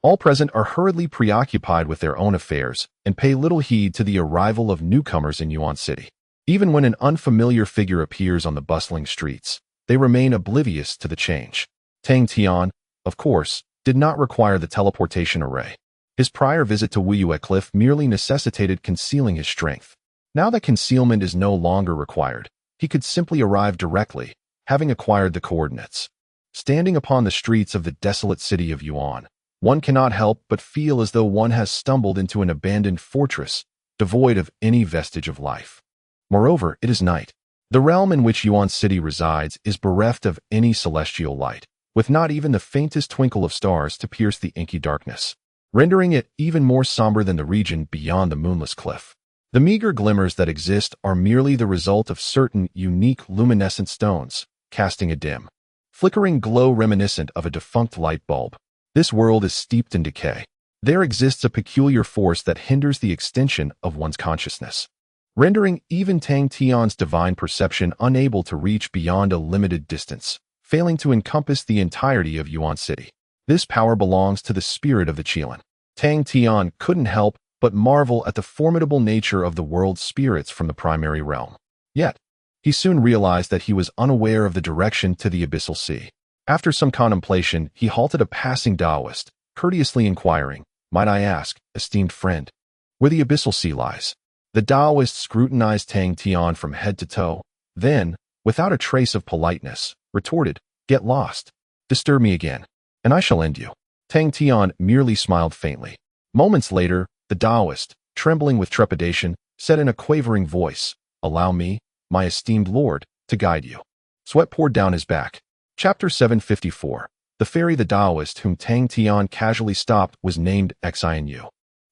all present are hurriedly preoccupied with their own affairs and pay little heed to the arrival of newcomers in Yuan City. Even when an unfamiliar figure appears on the bustling streets, they remain oblivious to the change. Tang Tian, of course, did not require the teleportation array. His prior visit to Wuyue Cliff merely necessitated concealing his strength. Now that concealment is no longer required, he could simply arrive directly, having acquired the coordinates. Standing upon the streets of the desolate city of Yuan, one cannot help but feel as though one has stumbled into an abandoned fortress, devoid of any vestige of life. Moreover, it is night. The realm in which Yuan City resides is bereft of any celestial light. with not even the faintest twinkle of stars to pierce the inky darkness, rendering it even more somber than the region beyond the moonless cliff. The meager glimmers that exist are merely the result of certain unique luminescent stones, casting a dim, flickering glow reminiscent of a defunct light bulb. This world is steeped in decay. There exists a peculiar force that hinders the extension of one's consciousness, rendering even Tang Tian's divine perception unable to reach beyond a limited distance, failing to encompass the entirety of Yuan City. This power belongs to the spirit of the Qilin. Tang Tian couldn't help but marvel at the formidable nature of the world's spirits from the primary realm. Yet, he soon realized that he was unaware of the direction to the abyssal sea. After some contemplation, he halted a passing Taoist, courteously inquiring, "Might I ask, esteemed friend, where the abyssal sea lies?" The Taoist scrutinized Tang Tian from head to toe, then, without a trace of politeness, retorted, "Get lost. Disturb me again, and I shall end you." Tang Tian merely smiled faintly. Moments later, the Taoist, trembling with trepidation, said in a quavering voice, "Allow me, my esteemed lord, to guide you." Sweat poured down his back. Chapter 754. The fairy. The Taoist whom Tang Tian casually stopped was named Xianyu.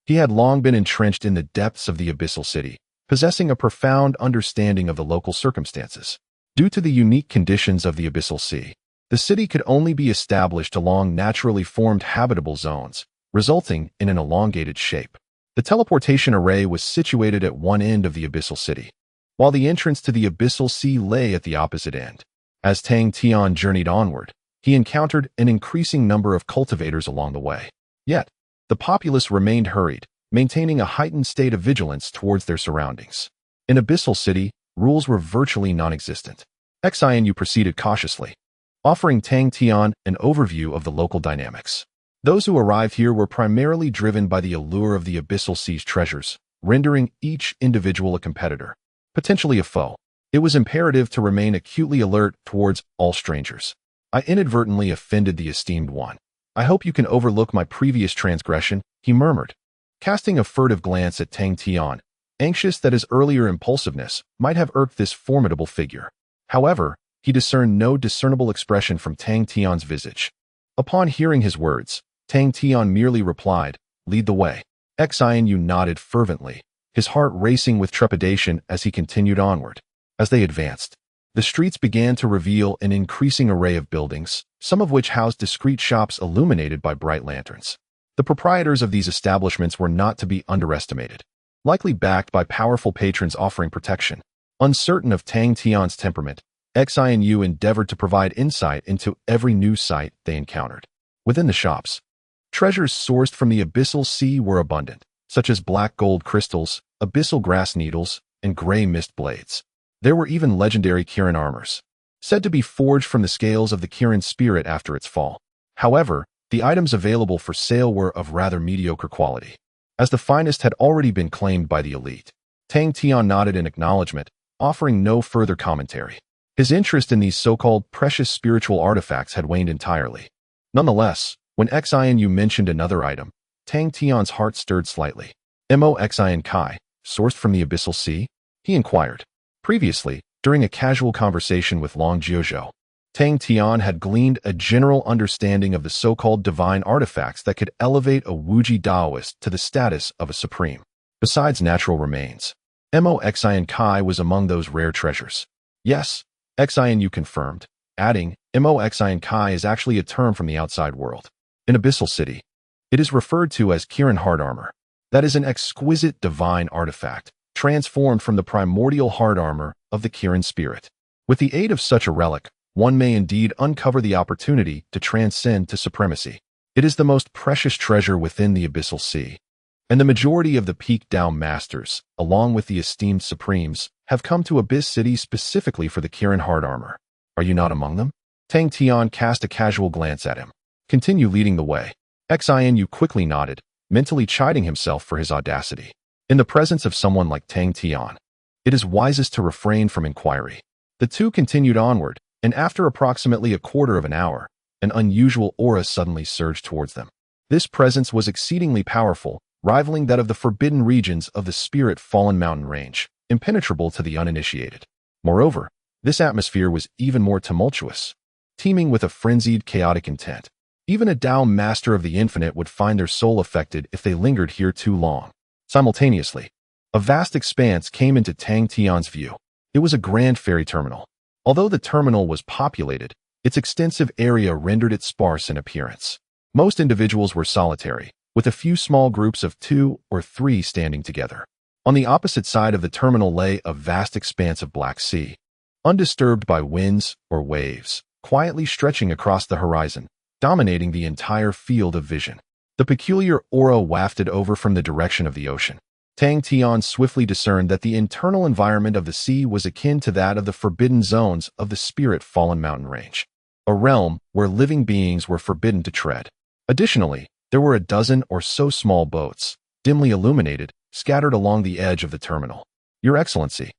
He had long been entrenched in the depths of the abyssal city, possessing a profound understanding of the local circumstances. Due to the unique conditions of the abyssal sea, the city could only be established along naturally formed habitable zones, resulting in an elongated shape. The teleportation array was situated at one end of the abyssal city, while the entrance to the abyssal sea lay at the opposite end. As Tang Tian journeyed onward, he encountered an increasing number of cultivators along the way. Yet, the populace remained hurried, maintaining a heightened state of vigilance towards their surroundings. In Abyssal City, rules were virtually non-existent. Xianyu proceeded cautiously, offering Tang Tian an overview of the local dynamics. Those who arrived here were primarily driven by the allure of the Abyssal Sea's treasures, rendering each individual a competitor, potentially a foe. It was imperative to remain acutely alert towards all strangers. "I inadvertently offended the esteemed one. I hope you can overlook my previous transgression," he murmured, casting a furtive glance at Tang Tian, anxious that his earlier impulsiveness might have irked this formidable figure. However, he discerned no discernible expression from Tang Tian's visage. Upon hearing his words, Tang Tian merely replied, "Lead the way." Xianyu nodded fervently, his heart racing with trepidation as he continued onward. As they advanced, the streets began to reveal an increasing array of buildings, some of which housed discreet shops illuminated by bright lanterns. The proprietors of these establishments were not to be underestimated, likely backed by powerful patrons offering protection. Uncertain of Tang Tian's temperament, Xianyu endeavored to provide insight into every new sight they encountered. Within the shops, treasures sourced from the abyssal sea were abundant, such as black gold crystals, abyssal grass needles, and gray mist blades. There were even legendary Kirin armors, said to be forged from the scales of the Kirin spirit after its fall. However, the items available for sale were of rather mediocre quality, as the finest had already been claimed by the elite. Tang Tian nodded in acknowledgement, offering no further commentary. His interest in these so-called precious spiritual artifacts had waned entirely. Nonetheless, when Xianyu mentioned another item, Tang Tian's heart stirred slightly. "Mo Xian Kai, sourced from the abyssal sea?" he inquired. Previously, during a casual conversation with Long Jiuzhou, Tang Tian had gleaned a general understanding of the so-called divine artifacts that could elevate a Wuji Daoist to the status of a supreme. Besides natural remains, Mo Xian Kai was among those rare treasures. "Yes," Xianyu confirmed, adding, "Mo Xian Kai is actually a term from the outside world. In Abyssal City, it is referred to as Kirin Hard Armor. That is an exquisite divine artifact, transformed from the primordial hard armor of the Kirin spirit. With the aid of such a relic, one may indeed uncover the opportunity to transcend to supremacy. It is the most precious treasure within the Abyssal Sea, and the majority of the peak down masters, along with the esteemed supremes, have come to Abyss City specifically for the Kirin hard armor. Are you not among them?" Tang Tian cast a casual glance at him. "Continue leading the way." Xianyu quickly nodded, mentally chiding himself for his audacity. In the presence of someone like Tang Tian, it is wisest to refrain from inquiry. The two continued onward, and after approximately a quarter of an hour, an unusual aura suddenly surged towards them. This presence was exceedingly powerful, rivaling that of the forbidden regions of the spirit-fallen mountain range, impenetrable to the uninitiated. Moreover, this atmosphere was even more tumultuous. teeming with a frenzied, chaotic intent. Even a Tao master of the infinite would find their soul affected if they lingered here too long. Simultaneously, a vast expanse came into Tang Tian's view. It was a grand ferry terminal. Although the terminal was populated, its extensive area rendered it sparse in appearance. Most individuals were solitary, with a few small groups of 2 or 3 standing together. On the opposite side of the terminal lay a vast expanse of Black Sea, undisturbed by winds or waves, quietly stretching across the horizon, dominating the entire field of vision. The peculiar aura wafted over from the direction of the ocean. Tang Tian swiftly discerned that the internal environment of the sea was akin to that of the forbidden zones of the spirit-fallen mountain range, a realm where living beings were forbidden to tread. Additionally, there were a dozen or so small boats, dimly illuminated, scattered along the edge of the terminal. Your Excellency,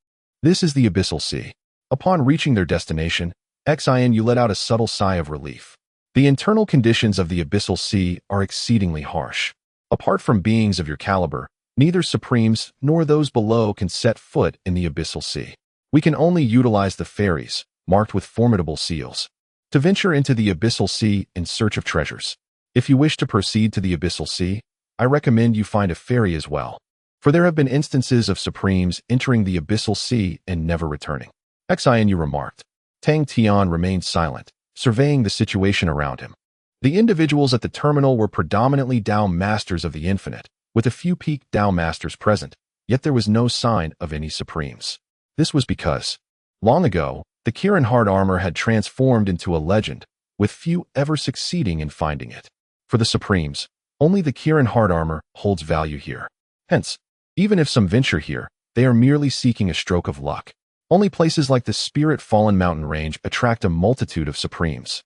this is the Abyssal Sea. Upon reaching their destination, Xian Yu let out a subtle sigh of relief. The internal conditions of the Abyssal Sea are exceedingly harsh. Apart from beings of your caliber, neither Supremes nor those below can set foot in the Abyssal Sea. We can only utilize the ferries, marked with formidable seals, to venture into the Abyssal Sea in search of treasures. If you wish to proceed to the Abyssal Sea, I recommend you find a ferry as well, for there have been instances of Supremes entering the Abyssal Sea and never returning. Xian Yu remarked. Tang Tian remained silent, surveying the situation around him. The individuals at the terminal were predominantly Tao masters of the infinite, with a few peaked Tao masters present, yet there was no sign of any Supremes. This was because, long ago, the Kirin Hard Armor had transformed into a legend, with few ever succeeding in finding it. For the Supremes, only the Kirin Hard Armor holds value here. Hence, even if some venture here, they are merely seeking a stroke of luck. Only places like the Spirit-Fallen Mountain Range attract a multitude of Supremes.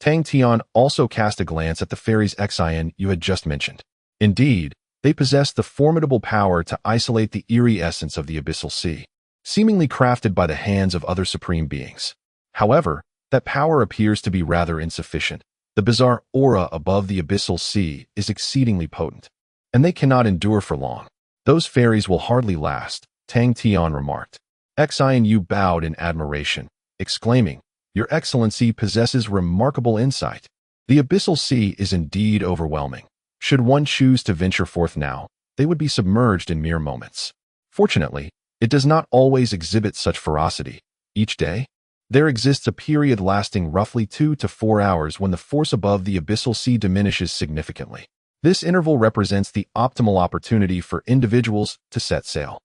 Tang Tian also cast a glance at the ferries Xian Yu had just mentioned. Indeed, they possessed the formidable power to isolate the eerie essence of the Abyssal Sea, seemingly crafted by the hands of other supreme beings. However, that power appears to be rather insufficient. The bizarre aura above the Abyssal Sea is exceedingly potent, and they cannot endure for long. Those ferries will hardly last, Tang Tian remarked. Xian Yu bowed in admiration, exclaiming, Your Excellency possesses remarkable insight. The Abyssal Sea is indeed overwhelming. Should one choose to venture forth now, they would be submerged in mere moments. Fortunately, it does not always exhibit such ferocity. Each day, there exists a period lasting roughly 2 to 4 hours when the force above the Abyssal Sea diminishes significantly. This interval represents the optimal opportunity for individuals to set sail.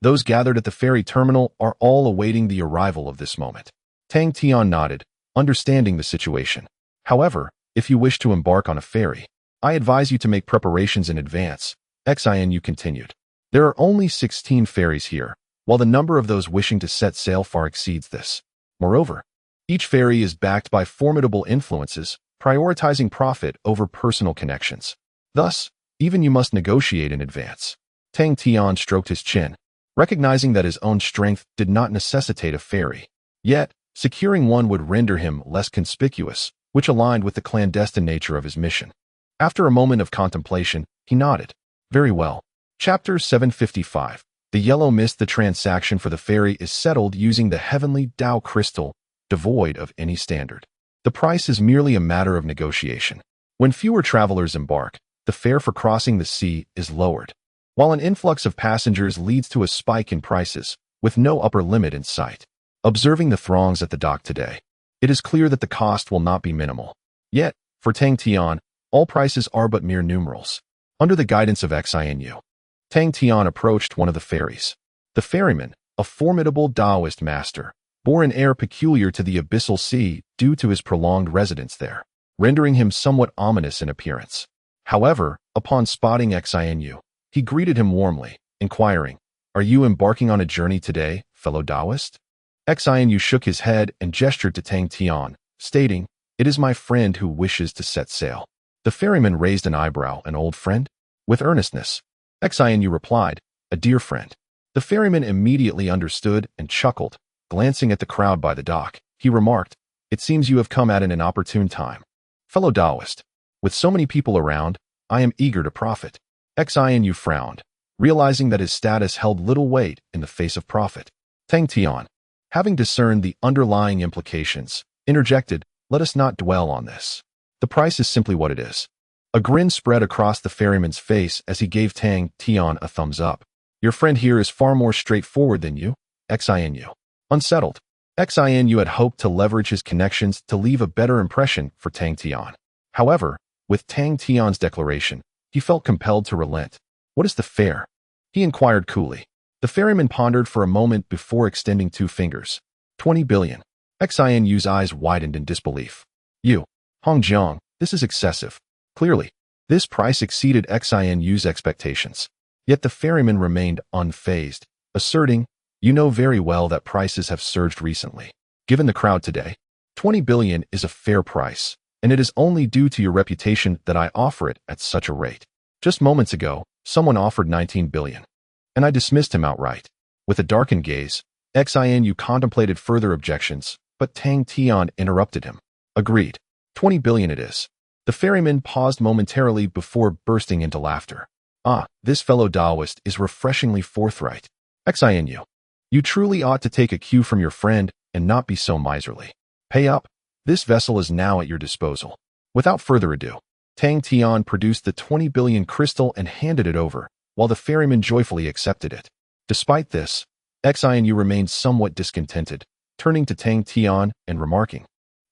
Those gathered at the ferry terminal are all awaiting the arrival of this moment. Tang Tian nodded, understanding the situation. However, if you wish to embark on a ferry, I advise you to make preparations in advance, Xian Yu continued. There are only 16 ferries here, while the number of those wishing to set sail far exceeds this. Moreover, each ferry is backed by formidable influences, prioritizing profit over personal connections. Thus, even you must negotiate in advance. Tang Tian stroked his chin, recognizing that his own strength did not necessitate a ferry. Yet, securing one would render him less conspicuous, which aligned with the clandestine nature of his mission. After a moment of contemplation, he nodded. Very well. Chapter 755. The Yellow Mist. The transaction for the ferry is settled using the heavenly Tao crystal, devoid of any standard. The price is merely a matter of negotiation. When fewer travelers embark, the fare for crossing the sea is lowered, while an influx of passengers leads to a spike in prices, with no upper limit in sight. Observing the throngs at the dock today, it is clear that the cost will not be minimal. Yet, for Tang Tian, all prices are but mere numerals. Under the guidance of Xian Yu, Tang Tian approached one of the ferries. The ferryman, a formidable Taoist master, bore an air peculiar to the Abyssal Sea due to his prolonged residence there, rendering him somewhat ominous in appearance. However, upon spotting Xian Yu, he greeted him warmly, inquiring, Are you embarking on a journey today, fellow Taoist? Xian Yu shook his head and gestured to Tang Tian, stating, It is my friend who wishes to set sail. The ferryman raised an eyebrow. An old friend? With earnestness, Xian Yu replied, A dear friend. The ferryman immediately understood and chuckled. Glancing at the crowd by the dock, he remarked, It seems you have come at an opportune time. Fellow Taoist, with so many people around, I am eager to profit. Xian Yu frowned, realizing that his status held little weight in the face of profit. Tang Tian, having discerned the underlying implications, interjected, let us not dwell on this. The price is simply what it is. A grin spread across the ferryman's face as he gave Tang Tian a thumbs up. Your friend here is far more straightforward than you, Xinu. Unsettled, Xinu had hoped to leverage his connections to leave a better impression for Tang Tian. However, with Tang Tian's declaration, he felt compelled to relent. What is the fare? He inquired coolly. The ferryman pondered for a moment before extending 2 fingers. 20 billion. Xinu's eyes widened in disbelief. You, Hongjiang, this is excessive. Clearly, this price exceeded Xinu's expectations. Yet the ferryman remained unfazed, asserting, you know very well that prices have surged recently. Given the crowd today, 20 billion is a fair price, and it is only due to your reputation that I offer it at such a rate. Just moments ago, someone offered 19 billion, and I dismissed him outright. With a darkened gaze, Xinu contemplated further objections, but Tang Tian interrupted him. Agreed. 20 billion it is. The ferryman paused momentarily before bursting into laughter. Ah, this fellow Taoist is refreshingly forthright. Xinu, you truly ought to take a cue from your friend and not be so miserly. Pay up. This vessel is now at your disposal. Without further ado, Tang Tian produced the 20 billion crystal and handed it over, while the ferryman joyfully accepted it. Despite this, Xinu remained somewhat discontented, turning to Tang Tian and remarking,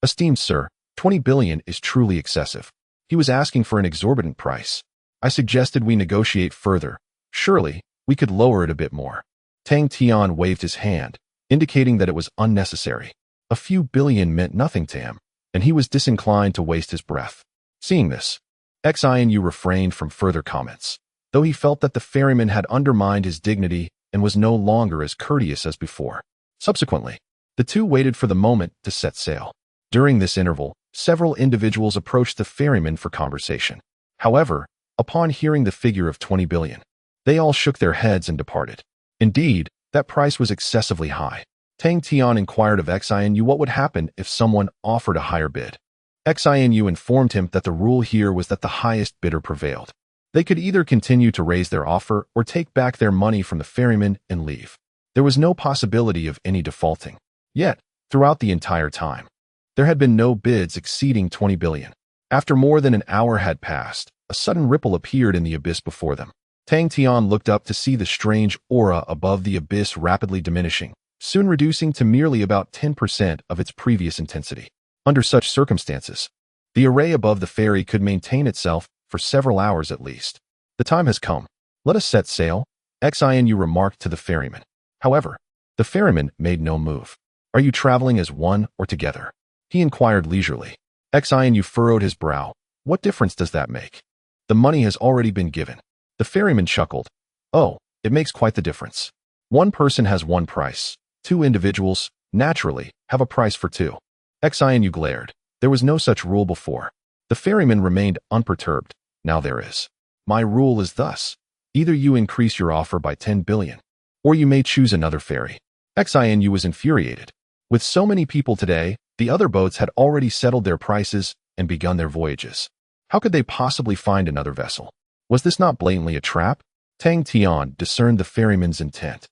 Esteemed sir, 20 billion is truly excessive. He was asking for an exorbitant price. I suggested we negotiate further. Surely, we could lower it a bit more. Tang Tian waved his hand, indicating that it was unnecessary. A few billion meant nothing to him, and he was disinclined to waste his breath. Seeing this, Xinu refrained from further comments, though he felt that the ferryman had undermined his dignity and was no longer as courteous as before. Subsequently, the two waited for the moment to set sail. During this interval, several individuals approached the ferryman for conversation. However, upon hearing the figure of 20 billion, they all shook their heads and departed. Indeed, that price was excessively high. Tang Tian inquired of Xinu what would happen if someone offered a higher bid. Xinu informed him that the rule here was that the highest bidder prevailed. They could either continue to raise their offer or take back their money from the ferryman and leave. There was no possibility of any defaulting. Yet, throughout the entire time, there had been no bids exceeding 20 billion. After more than an hour had passed, a sudden ripple appeared in the abyss before them. Tang Tian looked up to see the strange aura above the abyss rapidly diminishing, soon reducing to merely about 10% of its previous intensity. Under such circumstances, the array above the ferry could maintain itself for several hours at least. The time has come. Let us set sail, Xinu remarked to the ferryman. However, the ferryman made no move. Are you traveling as one or together? He inquired leisurely. Xinu furrowed his brow. What difference does that make? The money has already been given. The ferryman chuckled. Oh, it makes quite the difference. One person has one price. 2 individuals, naturally, have a price for 2. Xinu glared. There was no such rule before. The ferryman remained unperturbed. Now there is. My rule is thus. Either you increase your offer by 10 billion, or you may choose another ferry. Xinu was infuriated. With so many people today, the other boats had already settled their prices and begun their voyages. How could they possibly find another vessel? Was this not blatantly a trap? Tang Tian discerned the ferryman's intent.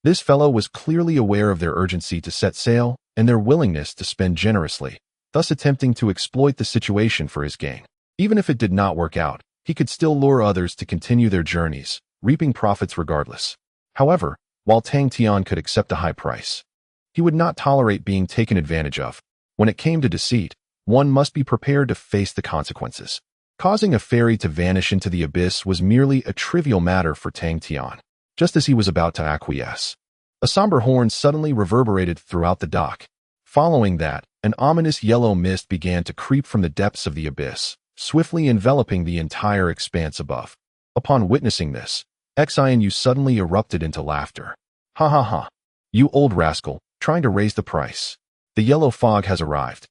This fellow was clearly aware of their urgency to set sail and their willingness to spend generously, thus attempting to exploit the situation for his gain. Even if it did not work out, he could still lure others to continue their journeys, reaping profits regardless. However, while Tang Tian could accept a high price, he would not tolerate being taken advantage of. When it came to deceit, one must be prepared to face the consequences. Causing a ferry to vanish into the abyss was merely a trivial matter for Tang Tian. Just as he was about to acquiesce, a somber horn suddenly reverberated throughout the dock. Following that, an ominous yellow mist began to creep from the depths of the abyss, swiftly enveloping the entire expanse above. Upon witnessing this, Xinu suddenly erupted into laughter. Ha ha ha. You old rascal, trying to raise the price. The yellow fog has arrived.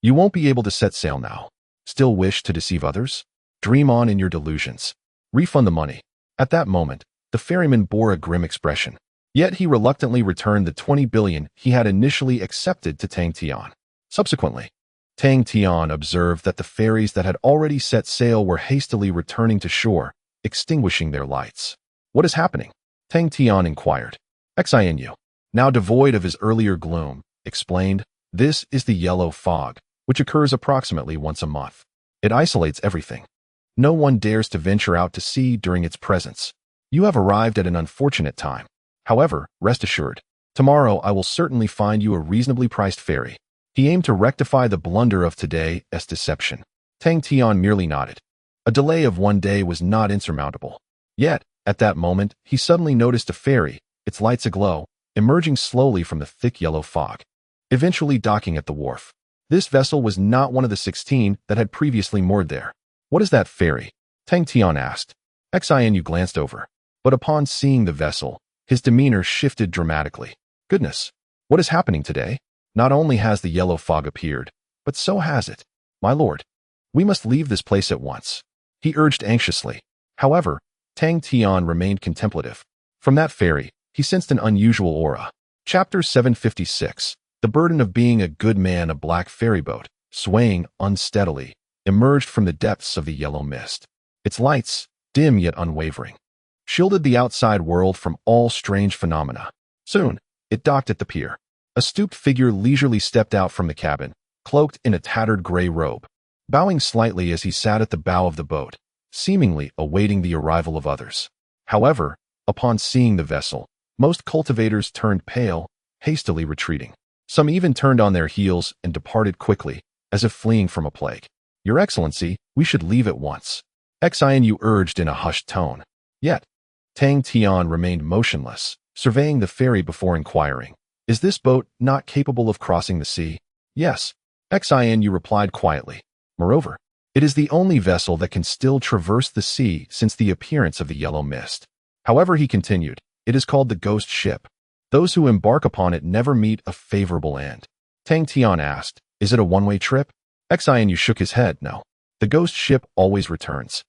You won't be able to set sail now. Still wish to deceive others? Dream on in your delusions. Refund the money. At that moment, the ferryman bore a grim expression. Yet he reluctantly returned the 20 billion he had initially accepted to Tang Tian. Subsequently, Tang Tian observed that the ferries that had already set sail were hastily returning to shore, extinguishing their lights. What is happening? Tang Tian inquired. Xinu, now devoid of his earlier gloom, explained, this is the yellow fog. which occurs approximately once a month. It isolates everything. No one dares to venture out to sea during its presence. You have arrived at an unfortunate time. However, rest assured, tomorrow I will certainly find you a reasonably priced ferry. He aimed to rectify the blunder of today's deception. Tang Tian merely nodded. A delay of 1 day was not insurmountable. Yet, at that moment, he suddenly noticed a ferry, its lights aglow, emerging slowly from the thick yellow fog, eventually docking at the wharf. This vessel was not one of the 16 that had previously moored there. "What is that ferry?" Tang Tian asked. Xinu glanced over, but upon seeing the vessel, his demeanor shifted dramatically. "Goodness, what is happening today? Not only has the yellow fog appeared, but so has it. My lord, we must leave this place at once," he urged anxiously. However, Tang Tian remained contemplative. From that ferry, he sensed an unusual aura. Chapter 756. The burden of being a good man. A black ferryboat, swaying unsteadily, emerged from the depths of the yellow mist. Its lights, dim yet unwavering, shielded the outside world from all strange phenomena. Soon, it docked at the pier. A stooped figure leisurely stepped out from the cabin, cloaked in a tattered gray robe, bowing slightly as he sat at the bow of the boat, seemingly awaiting the arrival of others. However, upon seeing the vessel, most cultivators turned pale, hastily retreating. Some even turned on their heels and departed quickly, as if fleeing from a plague. "Your Excellency, we should leave at once," Xinu urged in a hushed tone. Yet, Tang Tian remained motionless, surveying the ferry before inquiring, "Is this boat not capable of crossing the sea?" "Yes," Xinu replied quietly. "Moreover, it is the only vessel that can still traverse the sea since the appearance of the yellow mist." However, he continued, "It is called the ghost ship. Those who embark upon it never meet a favorable end." Tang Tian asked, "Is it a one-way trip?" Xinu shook his head. "No. The ghost ship always returns,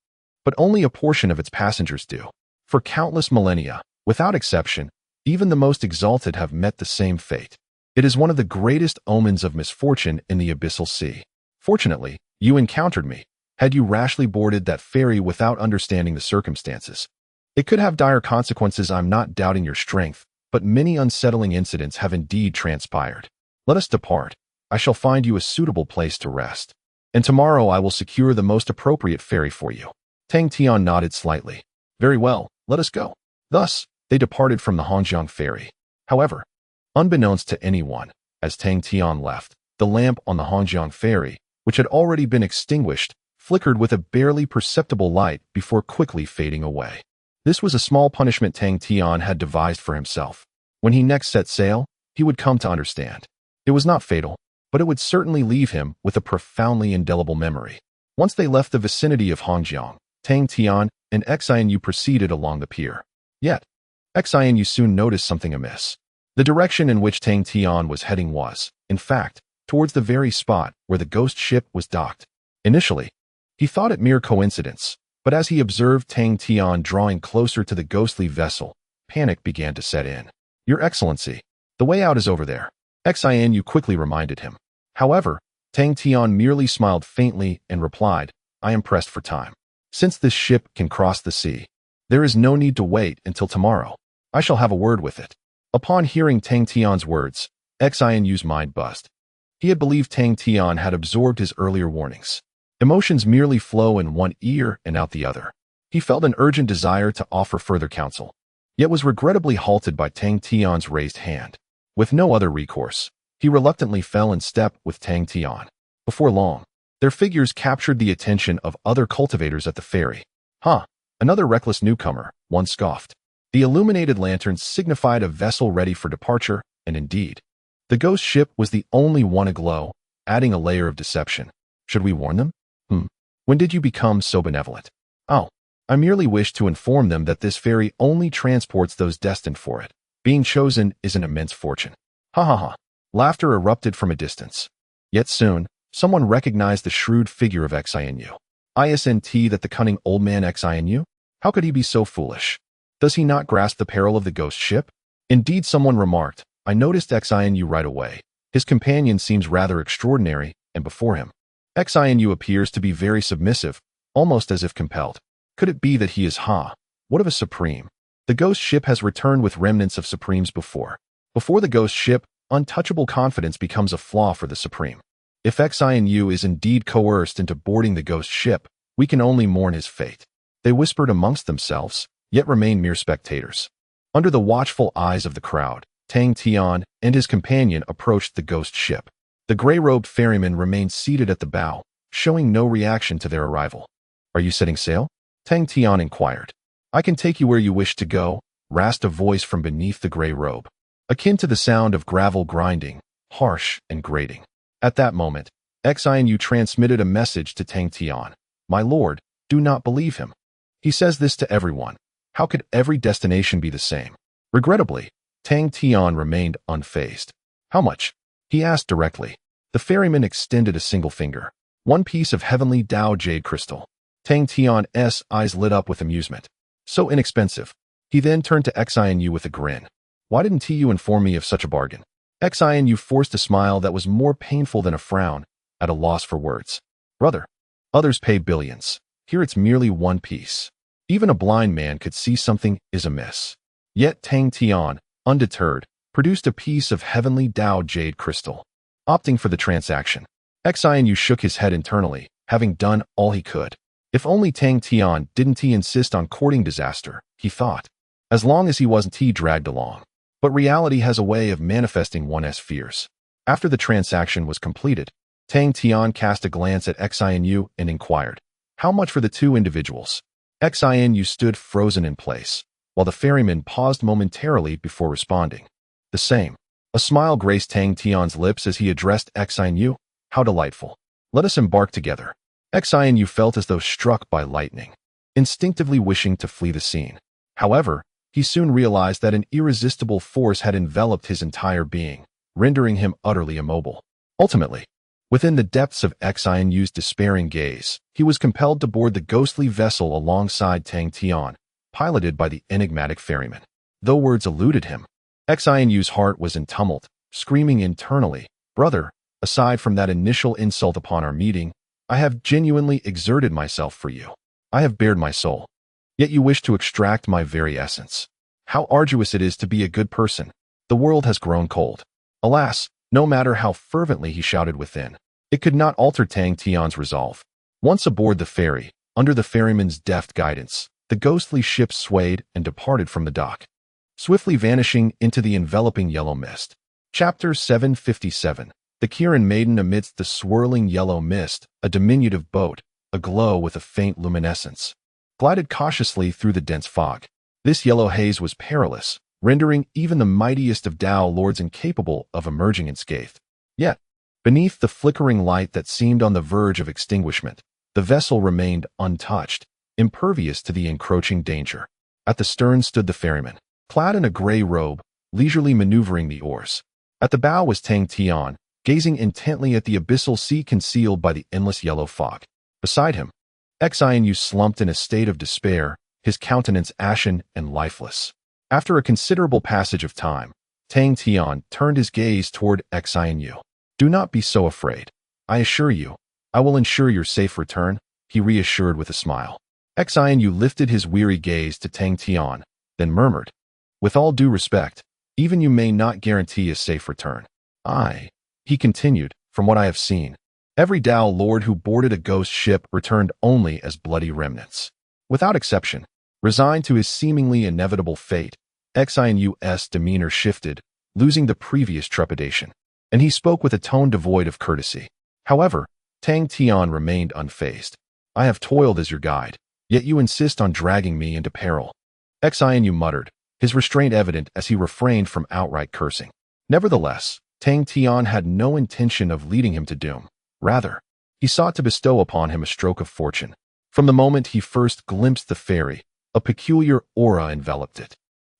but only a portion of its passengers do. For countless millennia, without exception, even the most exalted have met the same fate. It is one of the greatest omens of misfortune in the abyssal sea. Fortunately, you encountered me. Had you rashly boarded that ferry without understanding the circumstances, it could have dire consequences. I'm not doubting your strength, but many unsettling incidents have indeed transpired. Let us depart. I shall find you a suitable place to rest, and tomorrow I will secure the most appropriate ferry for you." Tang Tian nodded slightly. "Very well, let us go." Thus, they departed from the Hongjiang ferry. However, unbeknownst to anyone, as Tang Tian left, the lamp on the Hongjiang ferry, which had already been extinguished, flickered with a barely perceptible light before quickly fading away. This was a small punishment Tang Tian had devised for himself. When he next set sail, he would come to understand. It was not fatal, but it would certainly leave him with a profoundly indelible memory. Once they left the vicinity of Hongjiang, Tang Tian and Xinu proceeded along the pier. Yet, Xinu soon noticed something amiss. The direction in which Tang Tian was heading was, in fact, towards the very spot where the ghost ship was docked. Initially, he thought it mere coincidence, but as he observed Tang Tian drawing closer to the ghostly vessel, panic began to set in. "Your Excellency, the way out is over there," Xinu quickly reminded him. However, Tang Tian merely smiled faintly and replied, "I am pressed for time. Since this ship can cross the sea, there is no need to wait until tomorrow. I shall have a word with it." Upon hearing Tang Tian's words, Xinu's mind buzzed. He had believed Tang Tian had absorbed his earlier warnings. Emotions merely flow in one ear and out the other. He felt an urgent desire to offer further counsel, yet was regrettably halted by Tang Tian's raised hand. With no other recourse, he reluctantly fell in step with Tang Tian. Before long, their figures captured the attention of other cultivators at the ferry. "Huh, another reckless newcomer," one scoffed. The illuminated lanterns signified a vessel ready for departure, and indeed, the ghost ship was the only one aglow, adding a layer of deception. "Should we warn them?" When did you become so benevolent?" "Oh, I merely wish to inform them that this ferry only transports those destined for it. Being chosen is an immense fortune." "Ha ha ha." Laughter erupted from a distance. Yet soon, someone recognized the shrewd figure of Xinu. Isn't that the cunning old man Xinu? How could he be so foolish? Does he not grasp the peril of the ghost ship? Indeed, someone remarked, "I noticed Xinu right away. His companion seems rather extraordinary, and before him, Xinu appears to be very submissive, almost as if compelled. Could it be that he is what of a supreme? The ghost ship has returned with remnants of supremes before. Before the ghost ship, untouchable confidence becomes a flaw for the supreme. If Xianu is indeed coerced into boarding the ghost ship, we can only mourn his fate. They whispered amongst themselves, yet remained mere spectators. Under the watchful eyes of the crowd, Tang Tian and his companion approached the ghost ship. The gray-robed ferryman remained seated at the bow, showing no reaction to their arrival. "Are you setting sail?" Tang Tian inquired. "I can take you where you wish to go," rasped a voice from beneath the gray robe, akin to the sound of gravel grinding, harsh and grating. At that moment, Xianu transmitted a message to Tang Tian. "My lord, do not believe him. He says this to everyone. How could every destination be the same?" Regrettably, Tang Tian remained unfazed. "How much?" he asked directly. The ferryman extended a single finger. "One piece of heavenly Dao jade crystal." Tang Tian's eyes lit up with amusement. "So inexpensive." He then turned to Xianu with a grin. "Why didn't you inform me of such a bargain?" Xianu forced a smile that was more painful than a frown, at a loss for words. "Brother, others pay billions. Here it's merely one piece. Even a blind man could see something is amiss." Yet Tang Tian, undeterred, produced a piece of heavenly Dao jade crystal. Opting for the transaction, Xianu shook his head internally, having done all he could. If only Tang Tian didn't insist on courting disaster, he thought. As long as he wasn't dragged along. But reality has a way of manifesting one's fears. After the transaction was completed, Tang Tian cast a glance at Xianu and inquired, "How much for the two individuals?" Xianu stood frozen in place, while the ferryman paused momentarily before responding. "The same." A smile graced Tang Tian's lips as he addressed Xianu. "How delightful. Let us embark together." Xianu felt as though struck by lightning, instinctively wishing to flee the scene. However, he soon realized that an irresistible force had enveloped his entire being, rendering him utterly immobile. Ultimately, within the depths of Xianu's despairing gaze, he was compelled to board the ghostly vessel alongside Tang Tian, piloted by the enigmatic ferryman. Though words eluded him, Xianu's heart was in tumult, screaming internally, "Brother, aside from that initial insult upon our meeting, I have genuinely exerted myself for you. I have bared my soul. Yet you wish to extract my very essence. How arduous it is to be a good person. The world has grown cold." Alas, no matter how fervently he shouted within, it could not alter Tang Tian's resolve. Once aboard the ferry, under the ferryman's deft guidance, the ghostly ship swayed and departed from the dock, swiftly vanishing into the enveloping yellow mist. Chapter 757. The Kirin Maiden. Amidst the swirling yellow mist, a diminutive boat, aglow with a faint luminescence, glided cautiously through the dense fog. This yellow haze was perilous, rendering even the mightiest of Dao lords incapable of emerging unscathed. Yet, beneath the flickering light that seemed on the verge of extinguishment, the vessel remained untouched, impervious to the encroaching danger. At the stern stood the ferryman, clad in a gray robe, leisurely maneuvering the oars. At the bow was Tang Tian, gazing intently at the abyssal sea concealed by the endless yellow fog. Beside him, Xianu slumped in a state of despair, his countenance ashen and lifeless. After a considerable passage of time, Tang Tian turned his gaze toward Xianu. "Do not be so afraid. I assure you, I will ensure your safe return," he reassured with a smile. Xianu lifted his weary gaze to Tang Tian, then murmured, "With all due respect, even you may not guarantee a safe return. He continued, "from what I have seen, every Dao lord who boarded a ghost ship returned only as bloody remnants. Without exception, resigned to his seemingly inevitable fate, Xianu's demeanor shifted, losing the previous trepidation, and he spoke with a tone devoid of courtesy. However, Tang Tian remained unfazed. "I have toiled as your guide, yet you insist on dragging me into peril." Xianu muttered, his restraint evident as he refrained from outright cursing. Nevertheless, Tang Tian had no intention of leading him to doom. Rather, he sought to bestow upon him a stroke of fortune. From the moment he first glimpsed the ferry, a peculiar aura enveloped it,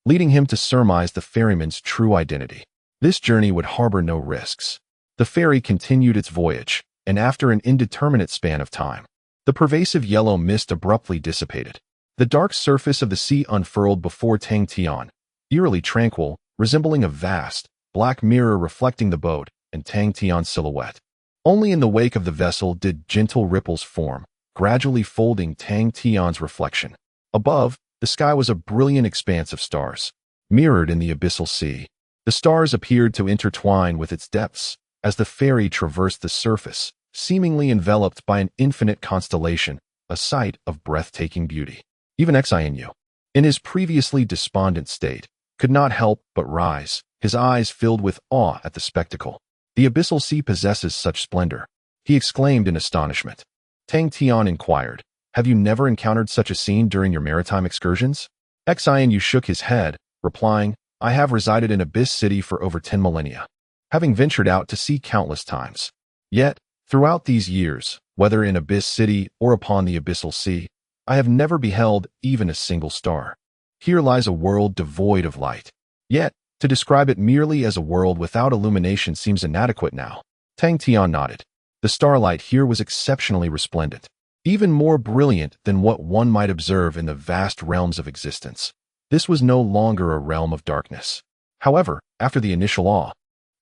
leading him to surmise the ferryman's true identity. This journey would harbor no risks. The ferry continued its voyage, and after an indeterminate span of time, the pervasive yellow mist abruptly dissipated. The dark surface of the sea unfurled before Tang Tian, eerily tranquil, resembling a vast, black mirror reflecting the boat and Tang Tian's silhouette. Only in the wake of the vessel did gentle ripples form, gradually folding Tang Tian's reflection. Above, the sky was a brilliant expanse of stars. Mirrored in the abyssal sea, the stars appeared to intertwine with its depths, as the ferry traversed the surface, seemingly enveloped by an infinite constellation, a sight of breathtaking beauty. Even Xianyu, in his previously despondent state, could not help but rise, his eyes filled with awe at the spectacle. The abyssal sea possesses such splendor, he exclaimed in astonishment. Tang Tian inquired, have you never encountered such a scene during your maritime excursions? Xianyu shook his head, replying, I have resided in Abyss City for over 10 millennia, having ventured out to sea countless times. Yet, throughout these years, whether in Abyss City or upon the abyssal sea, I have never beheld even a single star. Here lies a world devoid of light. Yet, to describe it merely as a world without illumination seems inadequate now. Tang Tian nodded. The starlight here was exceptionally resplendent, even more brilliant than what one might observe in the vast realms of existence. This was no longer a realm of darkness. However, after the initial awe,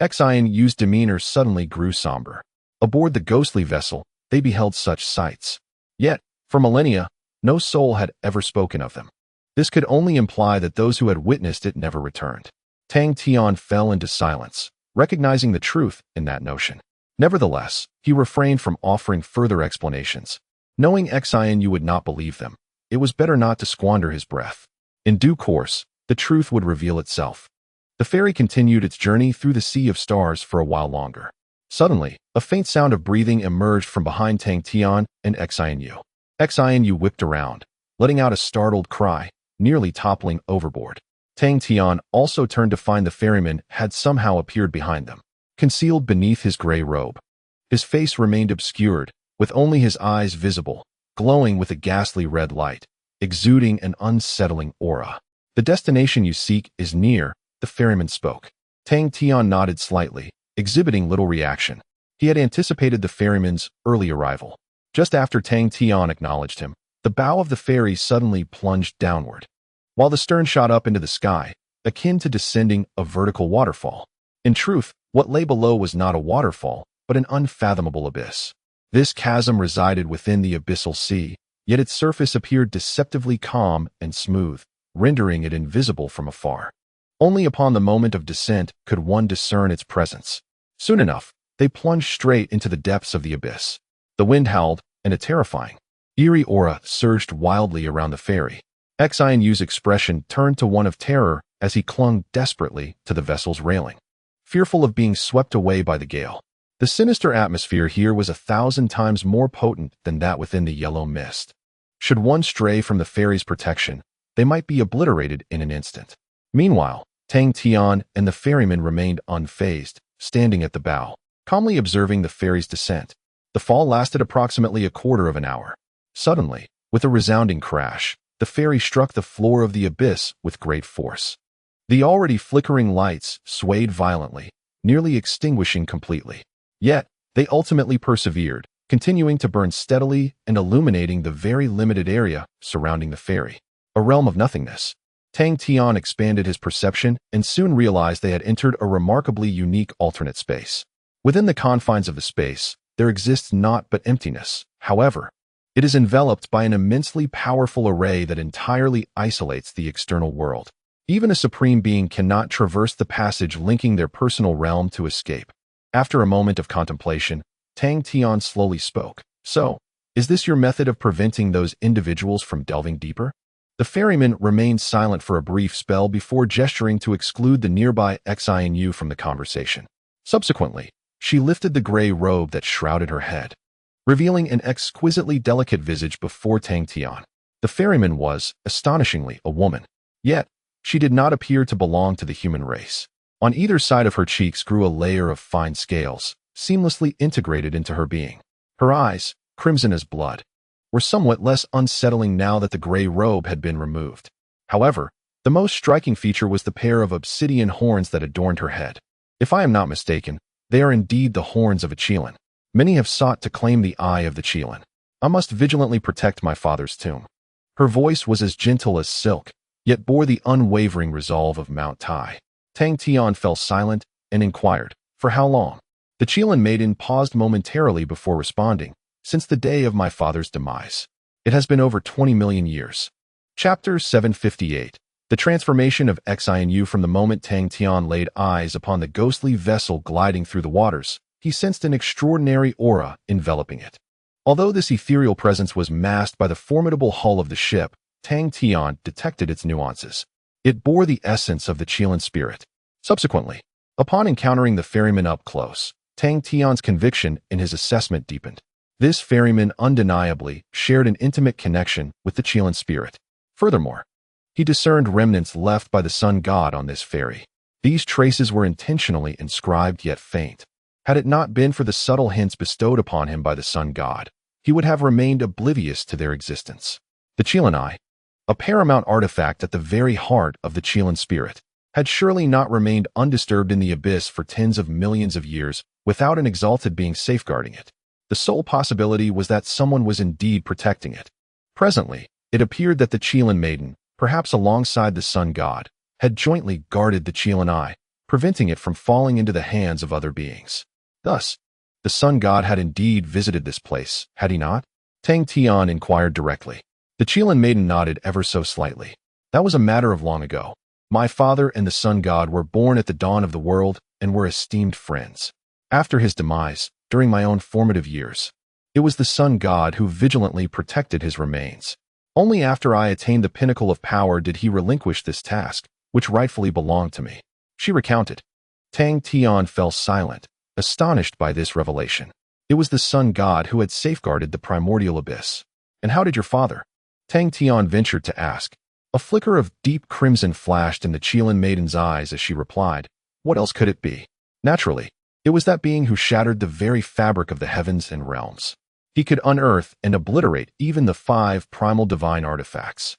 Xianyu's demeanor suddenly grew somber. Aboard the ghostly vessel, they beheld such sights. Yet, for millennia, no soul had ever spoken of them. This could only imply that those who had witnessed it never returned. Tang Tian fell into silence, recognizing the truth in that notion. Nevertheless, he refrained from offering further explanations. Knowing Xianyu would not believe them, it was better not to squander his breath. In due course, the truth would reveal itself. The ferry continued its journey through the sea of stars for a while longer. Suddenly, a faint sound of breathing emerged from behind Tang Tian and Xianyu. Xianyu whipped around, letting out a startled cry, nearly toppling overboard. Tang Tian also turned to find the ferryman had somehow appeared behind them, concealed beneath his gray robe. His face remained obscured, with only his eyes visible, glowing with a ghastly red light, exuding an unsettling aura. The destination you seek is near, the ferryman spoke. Tang Tian nodded slightly, exhibiting little reaction. He had anticipated the ferryman's early arrival. Just after Tang Tian acknowledged him, the bow of the ferry suddenly plunged downward, while the stern shot up into the sky, akin to descending a vertical waterfall. In truth, what lay below was not a waterfall, but an unfathomable abyss. This chasm resided within the abyssal sea, yet its surface appeared deceptively calm and smooth, rendering it invisible from afar. Only upon the moment of descent could one discern its presence. Soon enough, they plunged straight into the depths of the abyss. The wind howled, and a terrifying, eerie aura surged wildly around the ferry. Xianyu's expression turned to one of terror as he clung desperately to the vessel's railing, fearful of being swept away by the gale. The sinister atmosphere here was 1,000 times more potent than that within the yellow mist. Should one stray from the ferry's protection, they might be obliterated in an instant. Meanwhile, Tang Tian and the ferryman remained unfazed, standing at the bow, calmly observing the ferry's descent. The fall lasted approximately a quarter of an hour. Suddenly, with a resounding crash, the ferry struck the floor of the abyss with great force. The already flickering lights swayed violently, nearly extinguishing completely. Yet, they ultimately persevered, continuing to burn steadily and illuminating the very limited area surrounding the ferry. A realm of nothingness. Tang Tian expanded his perception and soon realized they had entered a remarkably unique alternate space. Within the confines of the space, there exists naught but emptiness. However, it is enveloped by an immensely powerful array that entirely isolates the external world. Even a supreme being cannot traverse the passage linking their personal realm to escape. After a moment of contemplation, Tang Tian slowly spoke. So, is this your method of preventing those individuals from delving deeper? The ferryman remained silent for a brief spell before gesturing to exclude the nearby Xianyu from the conversation. Subsequently, she lifted the gray robe that shrouded her head, revealing an exquisitely delicate visage before Tang Tian. The ferryman was, astonishingly, a woman. Yet, she did not appear to belong to the human race. On either side of her cheeks grew a layer of fine scales, seamlessly integrated into her being. Her eyes, crimson as blood, were somewhat less unsettling now that the gray robe had been removed. However, the most striking feature was the pair of obsidian horns that adorned her head. If I am not mistaken, they are indeed the horns of a Qilin. Many have sought to claim the eye of the Qilin. I must vigilantly protect my father's tomb. Her voice was as gentle as silk, yet bore the unwavering resolve of Mount Tai. Tang Tian fell silent and inquired, for how long? The Qilin maiden paused momentarily before responding, since the day of my father's demise. It has been over 20 million years. Chapter 758. The transformation of Xianyu. From the moment Tang Tian laid eyes upon the ghostly vessel gliding through the waters, he sensed an extraordinary aura enveloping it. Although this ethereal presence was masked by the formidable hull of the ship, Tang Tian detected its nuances. It bore the essence of the Qilan spirit. Subsequently, upon encountering the ferryman up close, Tang Tian's conviction in his assessment deepened. This ferryman undeniably shared an intimate connection with the Qilan spirit. Furthermore, he discerned remnants left by the sun god on this ferry. These traces were intentionally inscribed yet faint. Had it not been for the subtle hints bestowed upon him by the sun god, he would have remained oblivious to their existence. The Qilan eye, a paramount artifact at the very heart of the Qilan spirit, had surely not remained undisturbed in the abyss for tens of millions of years without an exalted being safeguarding it. The sole possibility was that someone was indeed protecting it. Presently, it appeared that the Qilan maiden, perhaps alongside the sun god, had jointly guarded the Qilan eye, preventing it from falling into the hands of other beings. Thus, the sun god had indeed visited this place, had he not? Tang Tian inquired directly. The Qilan maiden nodded ever so slightly. That was a matter of long ago. My father and the sun god were born at the dawn of the world and were esteemed friends. After his demise, during my own formative years, it was the sun god who vigilantly protected his remains. Only after I attained the pinnacle of power did he relinquish this task, which rightfully belonged to me. She recounted. Tang Tian fell silent, astonished by this revelation. It was the sun god who had safeguarded the primordial abyss. And how did your father? Tang Tian ventured to ask. A flicker of deep crimson flashed in the Qilan maiden's eyes as she replied, what else could it be? Naturally, it was that being who shattered the very fabric of the heavens and realms. He could unearth and obliterate even the 5 primal divine artifacts.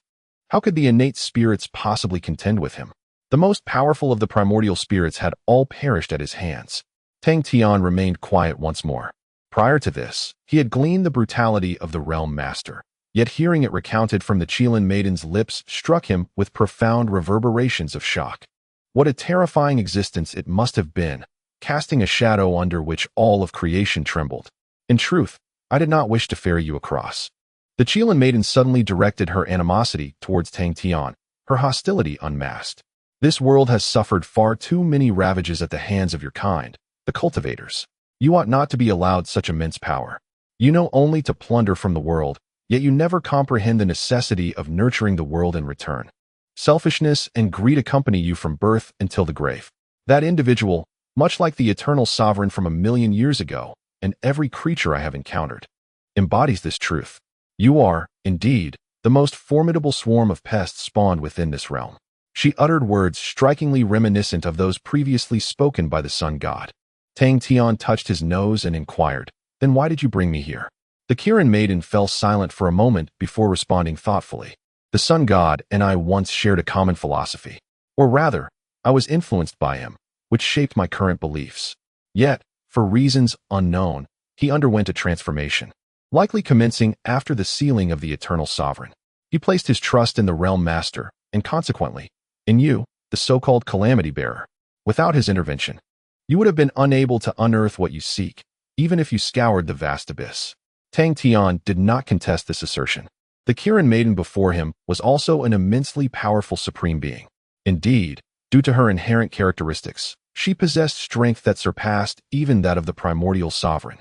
How could the innate spirits possibly contend with him? The most powerful of the primordial spirits had all perished at his hands. Tang Tian remained quiet once more. Prior to this, he had gleaned the brutality of the realm master. Yet hearing it recounted from the Qilan maiden's lips struck him with profound reverberations of shock. What a terrifying existence it must have been, casting a shadow under which all of creation trembled. In truth, I did not wish to ferry you across. The Qilan maiden suddenly directed her animosity towards Tang Tian, her hostility unmasked. This world has suffered far too many ravages at the hands of your kind, the cultivators. You ought not to be allowed such immense power. You know only to plunder from the world, yet you never comprehend the necessity of nurturing the world in return. Selfishness and greed accompany you from birth until the grave. That individual, much like the eternal sovereign from 1,000,000 years ago, and every creature I have encountered, embodies this truth. You are, indeed, the most formidable swarm of pests spawned within this realm. She uttered words strikingly reminiscent of those previously spoken by the sun god. Tang Tian touched his nose and inquired, then why did you bring me here? The Qilan maiden fell silent for a moment before responding thoughtfully. The sun god and I once shared a common philosophy. Or rather, I was influenced by him, which shaped my current beliefs. Yet, for reasons unknown, he underwent a transformation, likely commencing after the sealing of the eternal sovereign. He placed his trust in the realm master, and consequently, in you, the so-called calamity bearer. Without his intervention, you would have been unable to unearth what you seek, even if you scoured the vast abyss. Tang Tian did not contest this assertion. The Qilan maiden before him was also an immensely powerful supreme being. Indeed, due to her inherent characteristics, she possessed strength that surpassed even that of the primordial sovereign,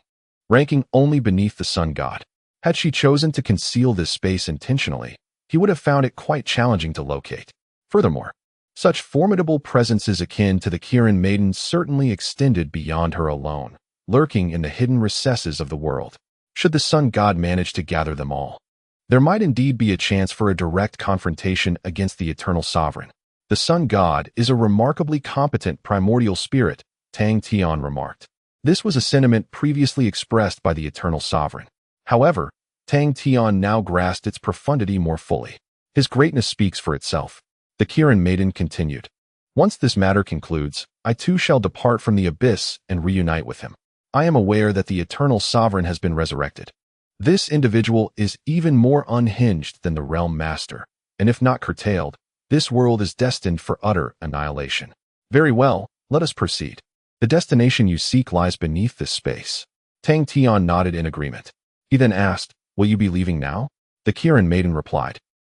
ranking only beneath the sun god. Had she chosen to conceal this space intentionally, he would have found it quite challenging to locate. Furthermore, such formidable presences akin to the Qilan maiden certainly extended beyond her alone, lurking in the hidden recesses of the world. Should the sun god manage to gather them all, there might indeed be a chance for a direct confrontation against the eternal sovereign. The sun god is a remarkably competent primordial spirit, Tang Tian remarked. This was a sentiment previously expressed by the eternal sovereign. However, Tang Tian now grasped its profundity more fully. His greatness speaks for itself. The Qilan maiden continued. Once this matter concludes, I too shall depart from the abyss and reunite with him. I am aware that the eternal sovereign has been resurrected. This individual is even more unhinged than the realm master, and if not curtailed, this world is destined for utter annihilation. Very well, let us proceed. The destination you seek lies beneath this space. Tang Tian nodded in agreement. He then asked, will you be leaving now? The Qilan maiden replied,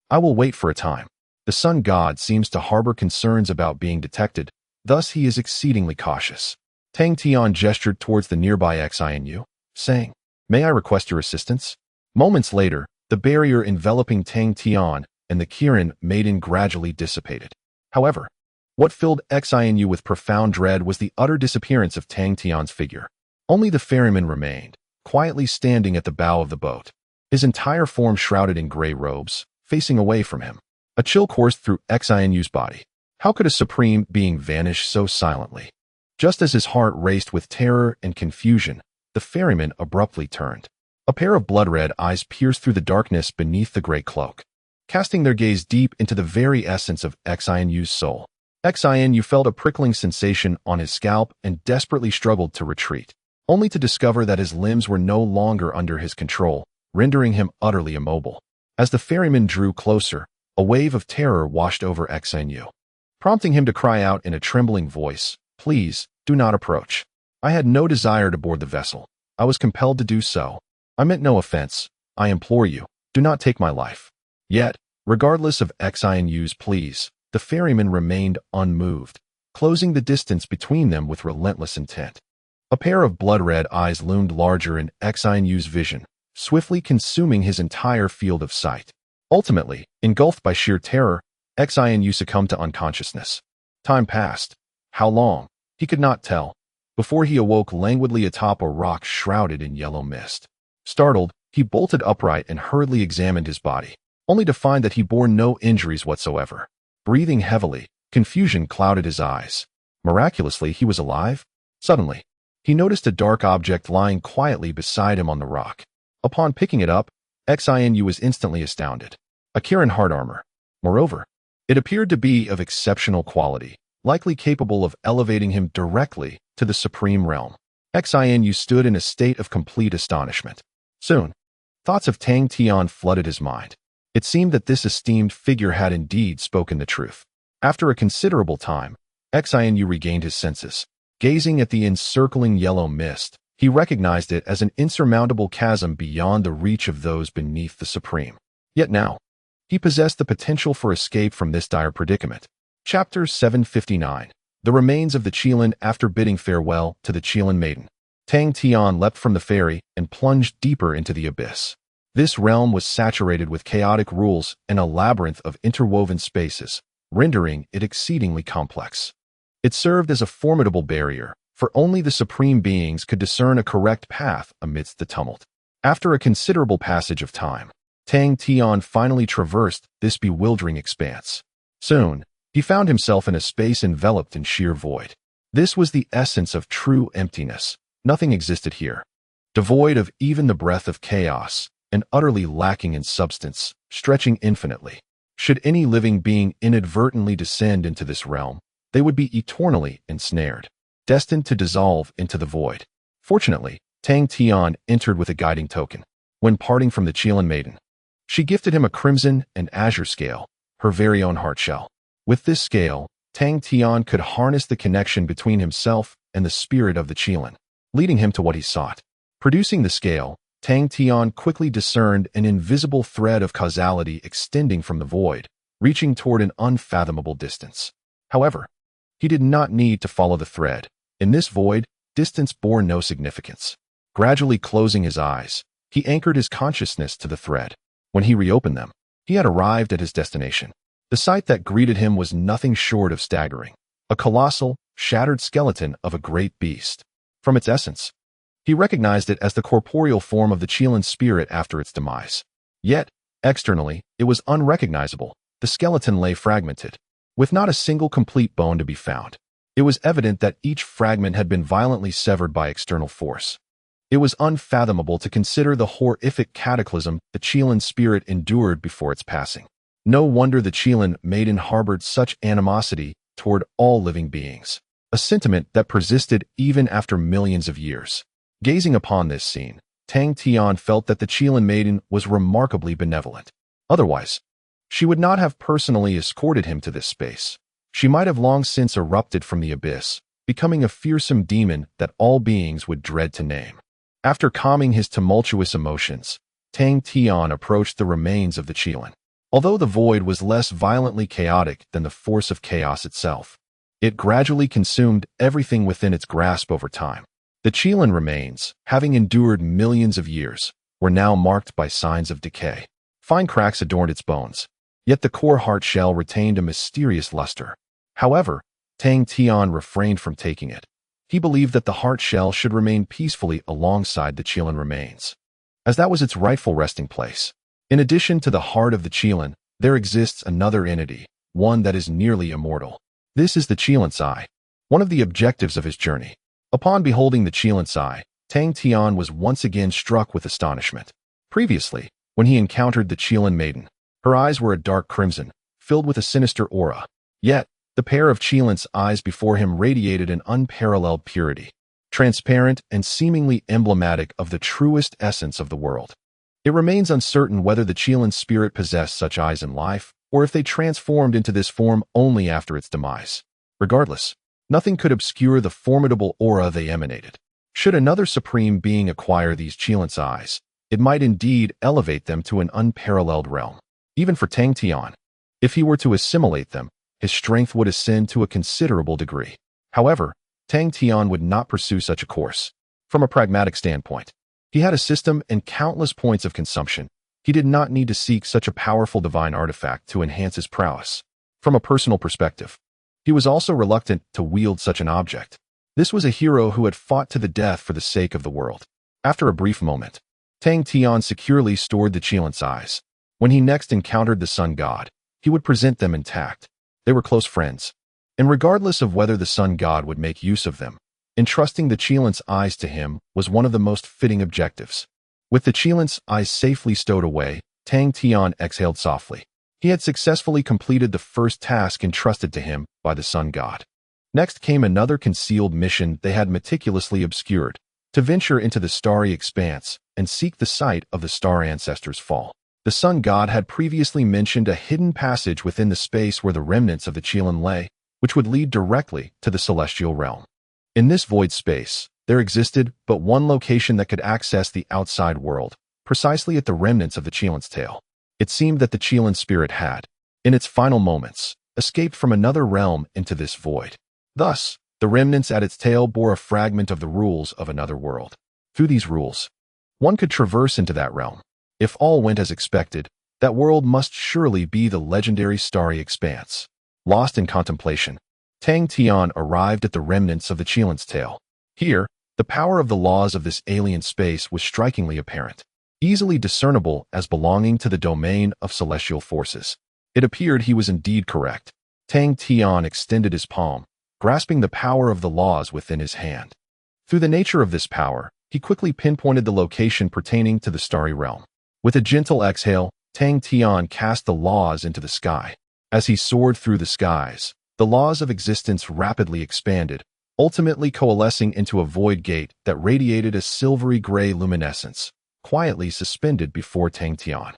I will wait for a time. The sun god seems to harbor concerns about being detected, thus he is exceedingly cautious. Tang Tian gestured towards the nearby Xinu, saying, "May I request your assistance?" Moments later, the barrier enveloping Tang Tian and the Kirin maiden gradually dissipated. However, what filled Xinu with profound dread was the utter disappearance of Tang Tian's figure. Only the ferryman remained, quietly standing at the bow of the boat, his entire form shrouded in gray robes, facing away from him. A chill coursed through Xinu's body. How could a supreme being vanish so silently? Just as his heart raced with terror and confusion, the ferryman abruptly turned. A pair of blood-red eyes pierced through the darkness beneath the gray cloak, casting their gaze deep into the very essence of Xinu's soul. Xinu felt a prickling sensation on his scalp and desperately struggled to retreat, only to discover that his limbs were no longer under his control, rendering him utterly immobile. As the ferryman drew closer, a wave of terror washed over Xinu, prompting him to cry out in a trembling voice, "Please, do not approach. I had no desire to board the vessel. I was compelled to do so. I meant no offense. I implore you, do not take my life." Yet, regardless of Xinu's pleas, the ferryman remained unmoved, closing the distance between them with relentless intent. A pair of blood-red eyes loomed larger in Xinu's vision, swiftly consuming his entire field of sight. Ultimately, engulfed by sheer terror, Xinu succumbed to unconsciousness. Time passed. How long? He could not tell, before he awoke languidly atop a rock shrouded in yellow mist. Startled, he bolted upright and hurriedly examined his body, only to find that he bore no injuries whatsoever. Breathing heavily, confusion clouded his eyes. Miraculously, he was alive. Suddenly, he noticed a dark object lying quietly beside him on the rock. Upon picking it up, Xinu was instantly astounded. A Kirin heart armor. Moreover, it appeared to be of exceptional quality, likely capable of elevating him directly to the supreme realm. Xinu stood in a state of complete astonishment. Soon, thoughts of Tang Tian flooded his mind. It seemed that this esteemed figure had indeed spoken the truth. After a considerable time, Xinu regained his senses. Gazing at the encircling yellow mist, he recognized it as an insurmountable chasm beyond the reach of those beneath the Supreme. Yet now, he possessed the potential for escape from this dire predicament. Chapter 759. The Remains of the Qilin. After bidding farewell to the Qilin maiden, Tang Tian leapt from the ferry and plunged deeper into the abyss. This realm was saturated with chaotic rules and a labyrinth of interwoven spaces, rendering it exceedingly complex. It served as a formidable barrier, for only the supreme beings could discern a correct path amidst the tumult. After a considerable passage of time, Tang Tian finally traversed this bewildering expanse. Soon, he found himself in a space enveloped in sheer void. This was the essence of true emptiness. Nothing existed here. Devoid of even the breath of chaos, and utterly lacking in substance, stretching infinitely. Should any living being inadvertently descend into this realm, they would be eternally ensnared, destined to dissolve into the void. Fortunately, Tang Tian entered with a guiding token. When parting from the Qilin maiden, she gifted him a crimson and azure scale, her very own heart shell. With this scale, Tang Tian could harness the connection between himself and the spirit of the Qilin, leading him to what he sought. Producing the scale, Tang Tian quickly discerned an invisible thread of causality extending from the void, reaching toward an unfathomable distance. However, he did not need to follow the thread. In this void, distance bore no significance. Gradually closing his eyes, he anchored his consciousness to the thread. When he reopened them, he had arrived at his destination. The sight that greeted him was nothing short of staggering. A colossal, shattered skeleton of a great beast. From its essence, he recognized it as the corporeal form of the Qilin spirit after its demise. Yet, externally, it was unrecognizable. The skeleton lay fragmented, with not a single complete bone to be found. It was evident that each fragment had been violently severed by external force. It was unfathomable to consider the horrific cataclysm the Qilin spirit endured before its passing. No wonder the Qilin maiden harbored such animosity toward all living beings, a sentiment that persisted even after millions of years. Gazing upon this scene, Tang Tian felt that the Qilin maiden was remarkably benevolent. Otherwise, she would not have personally escorted him to this space. She might have long since erupted from the abyss, becoming a fearsome demon that all beings would dread to name. After calming his tumultuous emotions, Tang Tian approached the remains of the Qilin. Although the void was less violently chaotic than the force of chaos itself, It gradually consumed everything within its grasp over time. The Chelan remains, having endured millions of years, were now marked by signs of decay. Fine cracks adorned its bones, yet the core heart shell retained a mysterious luster. However, Tang Tian refrained from taking it. He believed that the heart shell should remain peacefully alongside the Chelan remains, as that was its rightful resting place. In addition to the heart of the Chelan, there exists another entity, one that is nearly immortal. This is the Chelan's eye, one of the objectives of his journey. Upon beholding the Chelan's eye, Tang Tian was once again struck with astonishment. Previously, when he encountered the Chelan maiden, her eyes were a dark crimson, filled with a sinister aura. Yet, the pair of Chelan's eyes before him radiated an unparalleled purity, transparent and seemingly emblematic of the truest essence of the world. It remains uncertain whether the Chelan's spirit possessed such eyes in life, or if they transformed into this form only after its demise. Regardless, nothing could obscure the formidable aura they emanated. Should another supreme being acquire these Chelan's eyes, it might indeed elevate them to an unparalleled realm. Even for Tang Tian, if he were to assimilate them, his strength would ascend to a considerable degree. However, Tang Tian would not pursue such a course. From a pragmatic standpoint, he had a system and countless points of consumption. He did not need to seek such a powerful divine artifact to enhance his prowess. From a personal perspective, he was also reluctant to wield such an object. This was a hero who had fought to the death for the sake of the world. After a brief moment, Tang Tian securely stored the Chelan's eyes. When he next encountered the sun god, he would present them intact. They were close friends, and regardless of whether the sun god would make use of them, entrusting the Chelan's eyes to him was one of the most fitting objectives. With the Chelan's eyes safely stowed away, Tang Tian exhaled softly. He had successfully completed the first task entrusted to him by the sun god. Next came another concealed mission they had meticulously obscured, to venture into the starry expanse and seek the site of the star ancestors' fall. The sun god had previously mentioned a hidden passage within the space where the remnants of the Chelan lay, which would lead directly to the celestial realm. In this void space, there existed but one location that could access the outside world, precisely at the remnants of the Chelan's tail. It seemed that the Chelan spirit had, in its final moments, escaped from another realm into this void. Thus, the remnants at its tail bore a fragment of the rules of another world. Through these rules, one could traverse into that realm. If all went as expected, that world must surely be the legendary starry expanse. Lost in contemplation, Tang Tian arrived at the remnants of the Chelan's tail. Here, the power of the laws of this alien space was strikingly apparent, easily discernible as belonging to the domain of celestial forces. It appeared he was indeed correct. Tang Tian extended his palm, grasping the power of the laws within his hand. Through the nature of this power, he quickly pinpointed the location pertaining to the starry realm. With a gentle exhale, Tang Tian cast the laws into the sky. As he soared through the skies, the laws of existence rapidly expanded, ultimately coalescing into a void gate that radiated a silvery gray luminescence, quietly suspended before Tang Tian.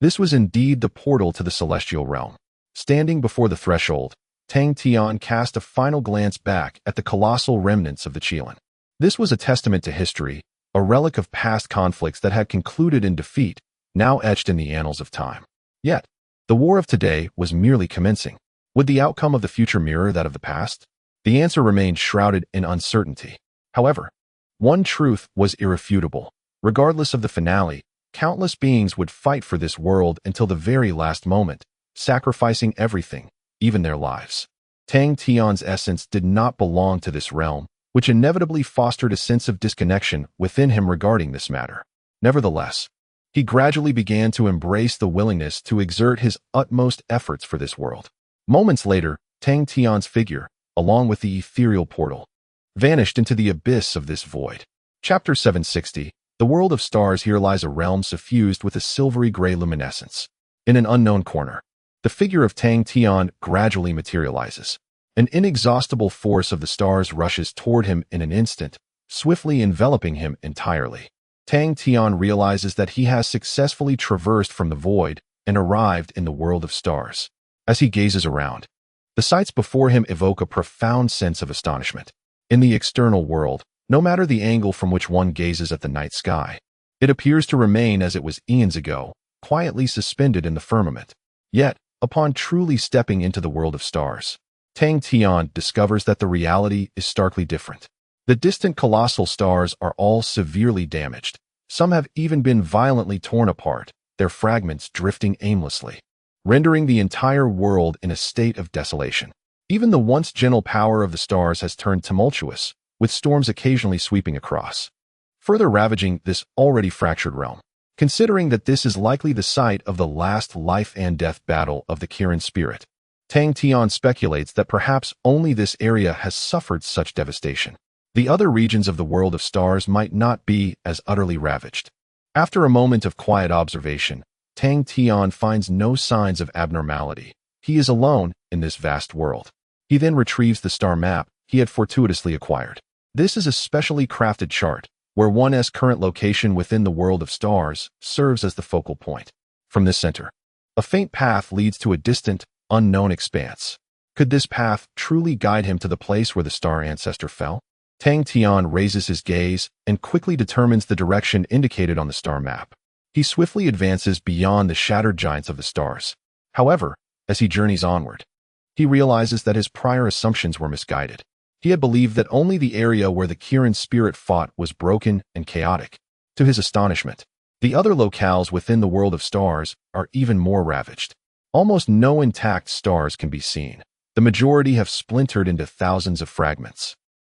This was indeed the portal to the celestial realm. Standing before the threshold, Tang Tian cast a final glance back at the colossal remnants of the Chelan. This was a testament to history, a relic of past conflicts that had concluded in defeat, now etched in the annals of time. Yet, the war of today was merely commencing. Would the outcome of the future mirror that of the past? The answer remained shrouded in uncertainty. However, one truth was irrefutable. Regardless of the finale, countless beings would fight for this world until the very last moment, sacrificing everything, even their lives. Tang Tian's essence did not belong to this realm, which inevitably fostered a sense of disconnection within him regarding this matter. Nevertheless, he gradually began to embrace the willingness to exert his utmost efforts for this world. Moments later, Tang Tian's figure, along with the ethereal portal, vanished into the abyss of this void. Chapter 760. The world of stars. Here lies a realm suffused with a silvery gray luminescence. In an unknown corner, the figure of Tang Tian gradually materializes. An inexhaustible force of the stars rushes toward him in an instant, swiftly enveloping him entirely. Tang Tian realizes that he has successfully traversed from the void and arrived in the world of stars. As he gazes around, the sights before him evoke a profound sense of astonishment. In the external world, no matter the angle from which one gazes at the night sky, it appears to remain as it was eons ago, quietly suspended in the firmament. Yet, upon truly stepping into the world of stars, Tang Tian discovers that the reality is starkly different. The distant colossal stars are all severely damaged. Some have even been violently torn apart, their fragments drifting aimlessly, rendering the entire world in a state of desolation. Even the once gentle power of the stars has turned tumultuous, with storms occasionally sweeping across, further ravaging this already fractured realm. Considering that this is likely the site of the last life and death battle of the Kirin spirit, Tang Tian speculates that perhaps only this area has suffered such devastation. The other regions of the world of stars might not be as utterly ravaged. After a moment of quiet observation, Tang Tian finds no signs of abnormality. He is alone in this vast world. He then retrieves the star map he had fortuitously acquired. This is a specially crafted chart, where one's current location within the world of stars serves as the focal point. From this center, a faint path leads to a distant, unknown expanse. Could this path truly guide him to the place where the star ancestor fell? Tang Tian raises his gaze and quickly determines the direction indicated on the star map. He swiftly advances beyond the shattered giants of the stars. However, as he journeys onward, he realizes that his prior assumptions were misguided. He had believed that only the area where the Kirin spirit fought was broken and chaotic. To his astonishment, the other locales within the world of stars are even more ravaged. Almost no intact stars can be seen. The majority have splintered into thousands of fragments,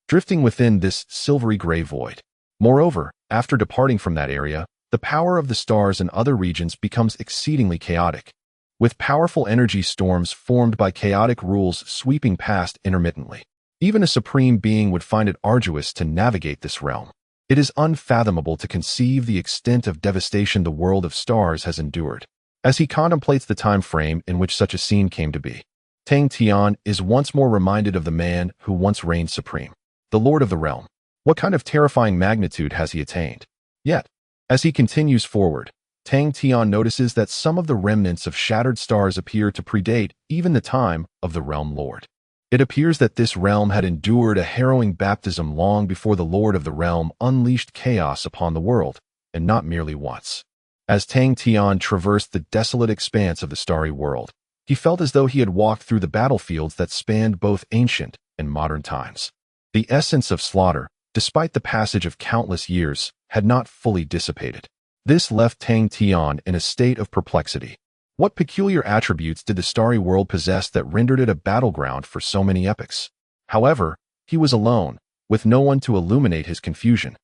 drifting within this silvery gray void. Moreover, after departing from that area, the power of the stars in other regions becomes exceedingly chaotic, with powerful energy storms formed by chaotic rules sweeping past intermittently. Even a supreme being would find it arduous to navigate this realm. It is unfathomable to conceive the extent of devastation the world of stars has endured. As he contemplates the time frame in which such a scene came to be, Tang Tian is once more reminded of the man who once reigned supreme, the Lord of the Realm. What kind of terrifying magnitude has he attained? Yet, as he continues forward, Tang Tian notices that some of the remnants of shattered stars appear to predate even the time of the Realm Lord. It appears that this realm had endured a harrowing baptism long before the Lord of the Realm unleashed chaos upon the world, and not merely once. As Tang Tian traversed the desolate expanse of the starry world, he felt as though he had walked through the battlefields that spanned both ancient and modern times. The essence of slaughter, despite the passage of countless years, had not fully dissipated. This left Tang Tian in a state of perplexity. What peculiar attributes did the starry world possess that rendered it a battleground for so many epochs? However, he was alone, with no one to illuminate his confusion.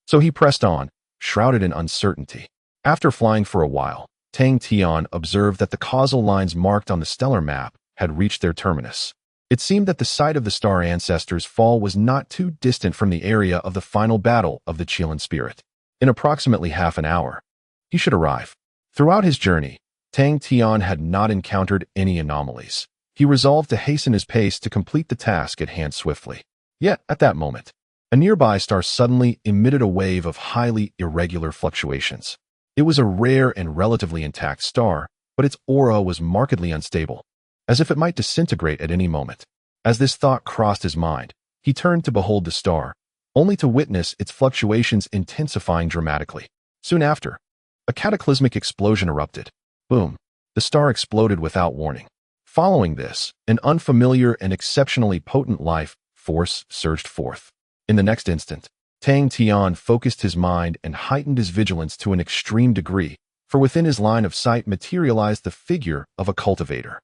So he pressed on, shrouded in uncertainty. After flying for a while, Tang Tian observed that the causal lines marked on the stellar map had reached their terminus. It seemed that the site of the star ancestor's fall was not too distant from the area of the final battle of the Qilin spirit. In approximately half an hour, he should arrive. Throughout his journey, Tang Tian had not encountered any anomalies. He resolved to hasten his pace to complete the task at hand swiftly. Yet, at that moment, a nearby star suddenly emitted a wave of highly irregular fluctuations. It was a rare and relatively intact star, but its aura was markedly unstable, as if it might disintegrate at any moment. As this thought crossed his mind, he turned to behold the star, only to witness its fluctuations intensifying dramatically. Soon after, a cataclysmic explosion erupted. Boom! The star exploded without warning. Following this, an unfamiliar and exceptionally potent life force surged forth. In the next instant, Tang Tian focused his mind and heightened his vigilance to an extreme degree, for within his line of sight materialized the figure of a cultivator.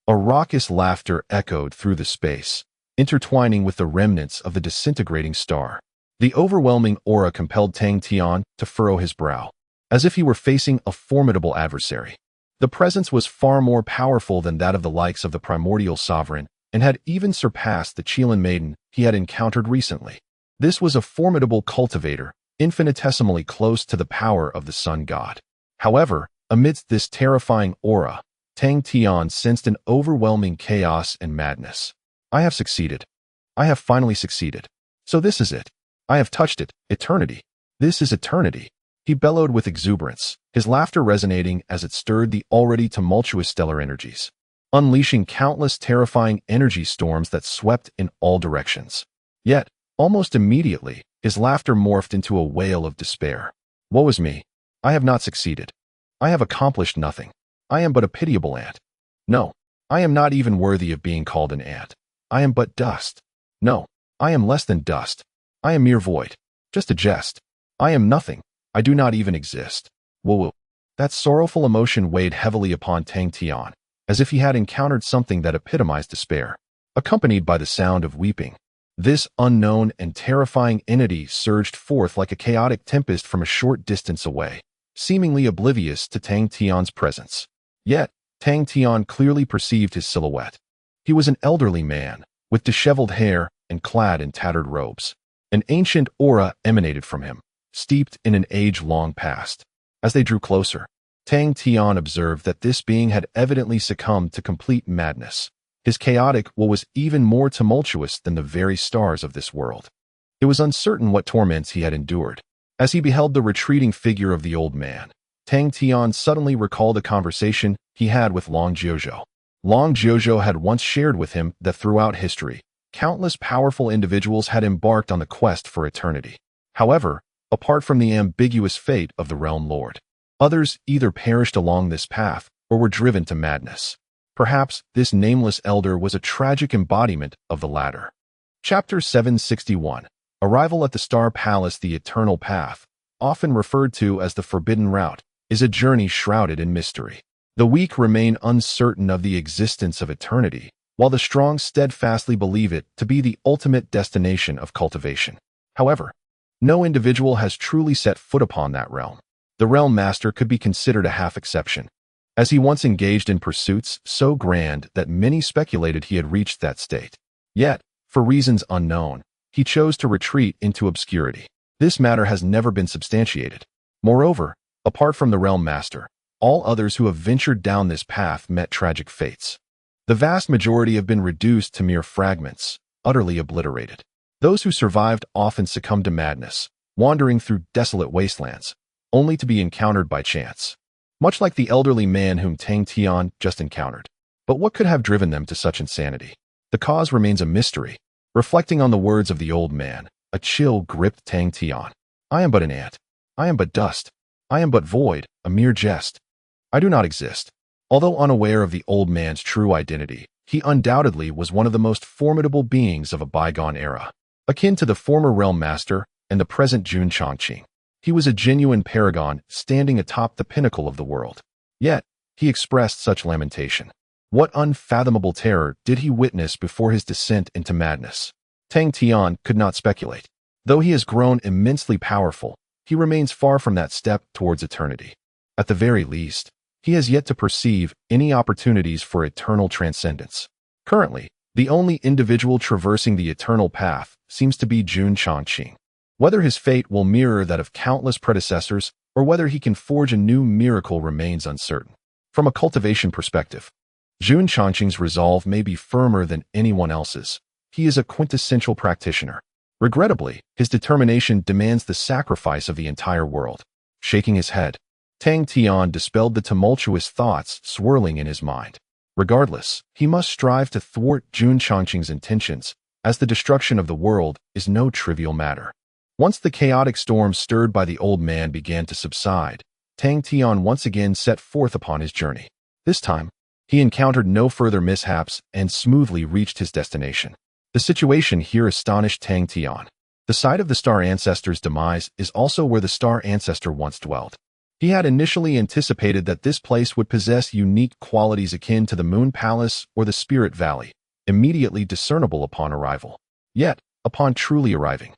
A raucous laughter echoed through the space, intertwining with the remnants of the disintegrating star. The overwhelming aura compelled Tang Tian to furrow his brow, as if he were facing a formidable adversary. The presence was far more powerful than that of the likes of the primordial sovereign, and had even surpassed the Qilin maiden he had encountered recently. This was a formidable cultivator, infinitesimally close to the power of the sun god. However, amidst this terrifying aura, Tang Tian sensed an overwhelming chaos and madness. I have succeeded. I have finally succeeded. So this is it. I have touched it, eternity. This is eternity. He bellowed with exuberance, his laughter resonating as it stirred the already tumultuous stellar energies, unleashing countless terrifying energy storms that swept in all directions. Yet, almost immediately, his laughter morphed into a wail of despair. Woe is me! I have not succeeded. I have accomplished nothing. I am but a pitiable ant. No, I am not even worthy of being called an ant. I am but dust. No, I am less than dust. I am mere void. Just a jest. I am nothing. I do not even exist. Woo-woo. That sorrowful emotion weighed heavily upon Tang Tian, as if he had encountered something that epitomized despair, accompanied by the sound of weeping. This unknown and terrifying entity surged forth like a chaotic tempest from a short distance away, seemingly oblivious to Tang Tian's presence. Yet, Tang Tian clearly perceived his silhouette. He was an elderly man, with disheveled hair and clad in tattered robes. An ancient aura emanated from him, steeped in an age long past. As they drew closer, Tang Tian observed that this being had evidently succumbed to complete madness. His chaotic will was even more tumultuous than the very stars of this world. It was uncertain what torments he had endured. As he beheld the retreating figure of the old man, Tang Tian suddenly recalled a conversation he had with Long Jiuzhou. Long Jiuzhou had once shared with him that throughout history, countless powerful individuals had embarked on the quest for eternity. However, apart from the ambiguous fate of the Realm Lord, others either perished along this path or were driven to madness. Perhaps this nameless elder was a tragic embodiment of the latter. Chapter 761. Arrival at the Star Palace. The Eternal Path, often referred to as the Forbidden Route, is a journey shrouded in mystery. The weak remain uncertain of the existence of eternity, while the strong steadfastly believe it to be the ultimate destination of cultivation. However, no individual has truly set foot upon that realm. The Realm Master could be considered a half-exception, as he once engaged in pursuits so grand that many speculated he had reached that state. Yet, for reasons unknown, he chose to retreat into obscurity. This matter has never been substantiated. Moreover, apart from the Realm Master, all others who have ventured down this path met tragic fates. The vast majority have been reduced to mere fragments, utterly obliterated. Those who survived often succumbed to madness, wandering through desolate wastelands, only to be encountered by chance. Much like the elderly man whom Tang Tian just encountered. But what could have driven them to such insanity? The cause remains a mystery. Reflecting on the words of the old man, a chill gripped Tang Tian. I am but an ant. I am but dust. I am but void, a mere jest. I do not exist. Although unaware of the old man's true identity, he undoubtedly was one of the most formidable beings of a bygone era. Akin to the former Realm Master and the present Jun Chongqing, he was a genuine paragon standing atop the pinnacle of the world. Yet, he expressed such lamentation. What unfathomable terror did he witness before his descent into madness? Tang Tian could not speculate. Though he has grown immensely powerful, he remains far from that step towards eternity. At the very least, he has yet to perceive any opportunities for eternal transcendence. Currently, the only individual traversing the eternal path seems to be Jun Chongqing. Whether his fate will mirror that of countless predecessors or whether he can forge a new miracle remains uncertain. From a cultivation perspective, Jun Chongqing's resolve may be firmer than anyone else's. He is a quintessential practitioner. Regrettably, his determination demands the sacrifice of the entire world. Shaking his head, Tang Tian dispelled the tumultuous thoughts swirling in his mind. Regardless, he must strive to thwart Jun Chongqing's intentions, as the destruction of the world is no trivial matter. Once the chaotic storm stirred by the old man began to subside, Tang Tian once again set forth upon his journey. This time, he encountered no further mishaps and smoothly reached his destination. The situation here astonished Tang Tian. The site of the Star Ancestor's demise is also where the Star Ancestor once dwelt. He had initially anticipated that this place would possess unique qualities akin to the Moon Palace or the Spirit Valley, immediately discernible upon arrival. Yet, upon truly arriving,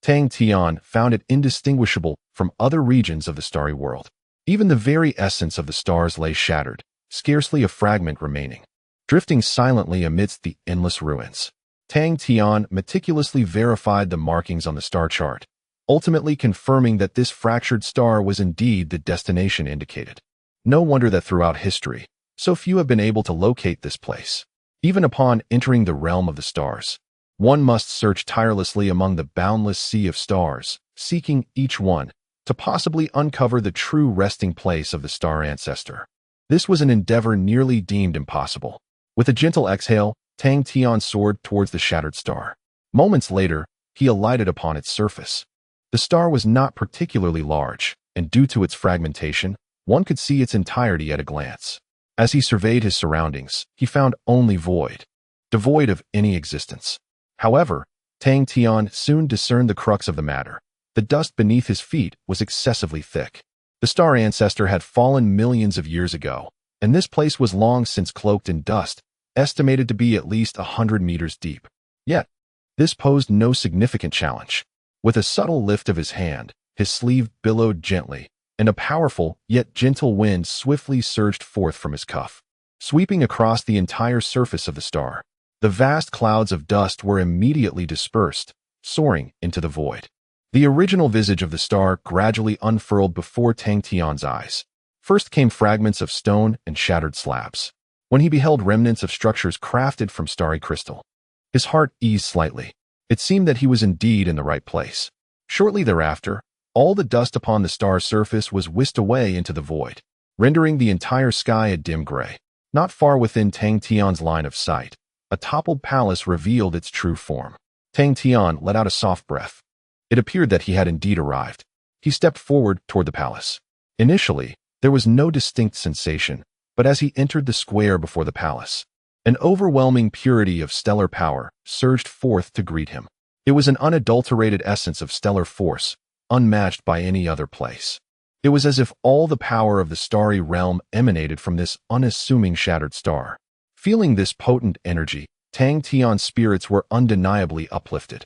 Tang Tian found it indistinguishable from other regions of the starry world. Even the very essence of the stars lay shattered, scarcely a fragment remaining, drifting silently amidst the endless ruins. Tang Tian meticulously verified the markings on the star chart, ultimately confirming that this fractured star was indeed the destination indicated. No wonder that throughout history, so few have been able to locate this place. Even upon entering the realm of the stars, one must search tirelessly among the boundless sea of stars, seeking each one to possibly uncover the true resting place of the Star Ancestor. This was an endeavor nearly deemed impossible. With a gentle exhale, Tang Tian soared towards the shattered star. Moments later, he alighted upon its surface. The star was not particularly large, and due to its fragmentation, one could see its entirety at a glance. As he surveyed his surroundings, he found only void. devoid of any existence. However, Tang Tian soon discerned the crux of the matter. The dust beneath his feet was excessively thick. The star ancestor had fallen millions of years ago, and this place was long since cloaked in dust, estimated to be at least 100 meters deep. Yet, this posed no significant challenge. With a subtle lift of his hand, his sleeve billowed gently, and a powerful yet gentle wind swiftly surged forth from his cuff, sweeping across the entire surface of the star. The vast clouds of dust were immediately dispersed, soaring into the void. The original visage of the star gradually unfurled before Tang Tian's eyes. First came fragments of stone and shattered slabs. When he beheld remnants of structures crafted from starry crystal, his heart eased slightly. It seemed that he was indeed in the right place. Shortly thereafter, all the dust upon the star's surface was whisked away into the void, rendering the entire sky a dim gray. Not far within Tang Tian's line of sight, a toppled palace revealed its true form. Tang Tian let out a soft breath. It appeared that he had indeed arrived. He stepped forward toward the palace. Initially, there was no distinct sensation, but as he entered the square before the palace, an overwhelming purity of stellar power surged forth to greet him. It was an unadulterated essence of stellar force, unmatched by any other place. It was as if all the power of the starry realm emanated from this unassuming shattered star. Feeling this potent energy, Tang Tian's spirits were undeniably uplifted.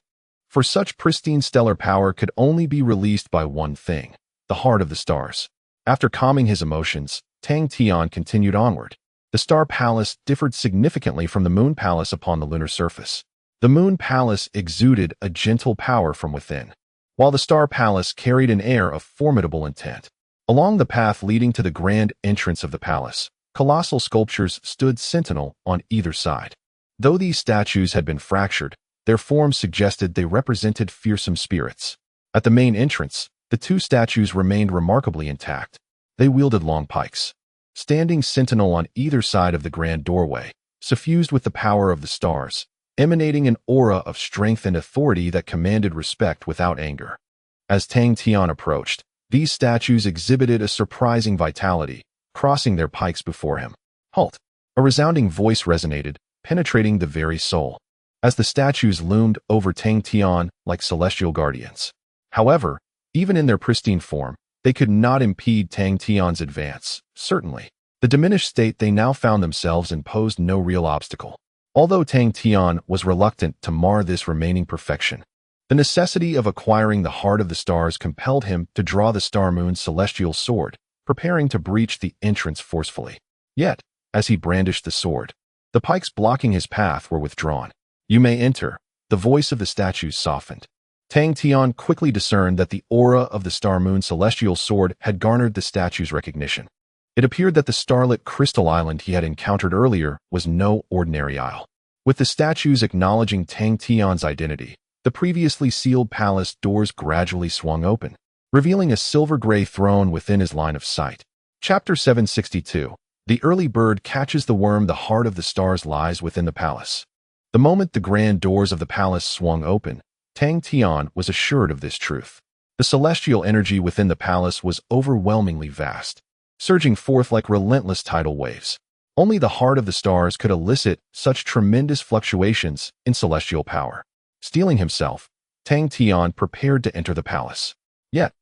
For such pristine stellar power could only be released by one thing, the heart of the stars. After calming his emotions, Tang Tian continued onward. The star palace differed significantly from the moon palace upon the lunar surface. The moon palace exuded a gentle power from within, while the star palace carried an air of formidable intent. Along the path leading to the grand entrance of the palace, colossal sculptures stood sentinel on either side. Though these statues had been fractured, their forms suggested they represented fearsome spirits. At the main entrance, the two statues remained remarkably intact. They wielded long pikes, standing sentinel on either side of the grand doorway, suffused with the power of the stars, emanating an aura of strength and authority that commanded respect without anger. As Tang Tian approached, these statues exhibited a surprising vitality, crossing their pikes before him. Halt! A resounding voice resonated, penetrating the very soul, as the statues loomed over Tang Tian like celestial guardians. However, even in their pristine form, they could not impede Tang Tian's advance. Certainly, the diminished state they now found themselves in posed no real obstacle. Although Tang Tian was reluctant to mar this remaining perfection, the necessity of acquiring the heart of the stars compelled him to draw the Star Moon's celestial sword, preparing to breach the entrance forcefully. Yet, as he brandished the sword, the pikes blocking his path were withdrawn. "You may enter," the voice of the statues softened. Tang Tian quickly discerned that the aura of the Star Moon's celestial sword had garnered the statue's recognition. It appeared that the starlit crystal island he had encountered earlier was no ordinary isle. With the statues acknowledging Tang Tian's identity, the previously sealed palace doors gradually swung open, revealing a silver-gray throne within his line of sight. Chapter 762. The early bird catches the worm. The heart of the stars lies within the palace. The moment the grand doors of the palace swung open, Tang Tian was assured of this truth. The celestial energy within the palace was overwhelmingly vast, surging forth like relentless tidal waves. Only the heart of the stars could elicit such tremendous fluctuations in celestial power. Steeling himself, Tang Tian prepared to enter the palace. Yet,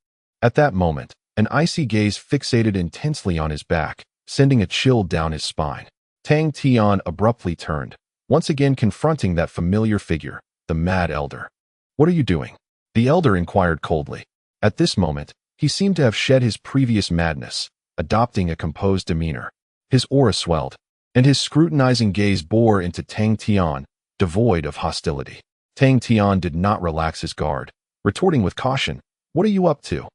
at that moment, an icy gaze fixated intensely on his back, sending a chill down his spine. Tang Tian abruptly turned, once again confronting that familiar figure, the Mad Elder. "What are you doing?" the elder inquired coldly. At this moment, he seemed to have shed his previous madness, adopting a composed demeanor. His aura swelled, and his scrutinizing gaze bore into Tang Tian, devoid of hostility. Tang Tian did not relax his guard, retorting with caution, "What are you up to?"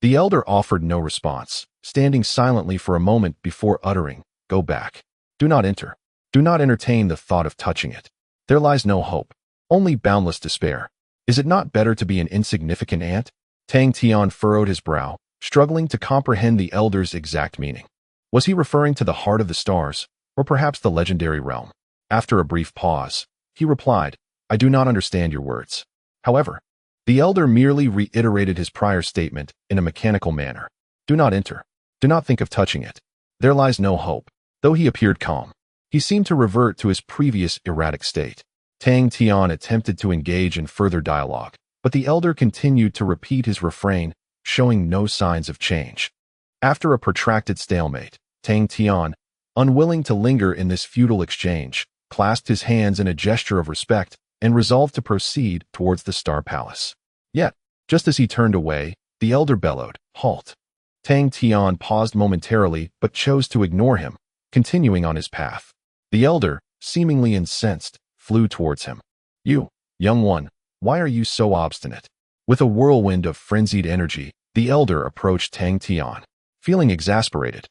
The elder offered no response, standing silently for a moment before uttering, "Go back. Do not enter. Do not entertain the thought of touching it. There lies no hope, only boundless despair. Is it not better to be an insignificant ant?" Tang Tian furrowed his brow, struggling to comprehend the elder's exact meaning. Was he referring to the heart of the stars, or perhaps the legendary realm? After a brief pause, he replied, "I do not understand your words." However, the elder merely reiterated his prior statement in a mechanical manner. "Do not enter. Do not think of touching it. There lies no hope." Though he appeared calm, He seemed to revert to his previous erratic state. Tang Tian attempted to engage in further dialogue, but the elder continued to repeat his refrain, showing no signs of change. After a protracted stalemate, Tang Tian, unwilling to linger in this futile exchange, clasped his hands in a gesture of respect and resolved to proceed towards the Star Palace. Yet, just as he turned away, the elder bellowed, "Halt!" Tang Tian paused momentarily but chose to ignore him, continuing on his path. The elder, seemingly incensed, flew towards him. "You, young one, why are you so obstinate?" With a whirlwind of frenzied energy, the elder approached Tang Tian. Feeling exasperated,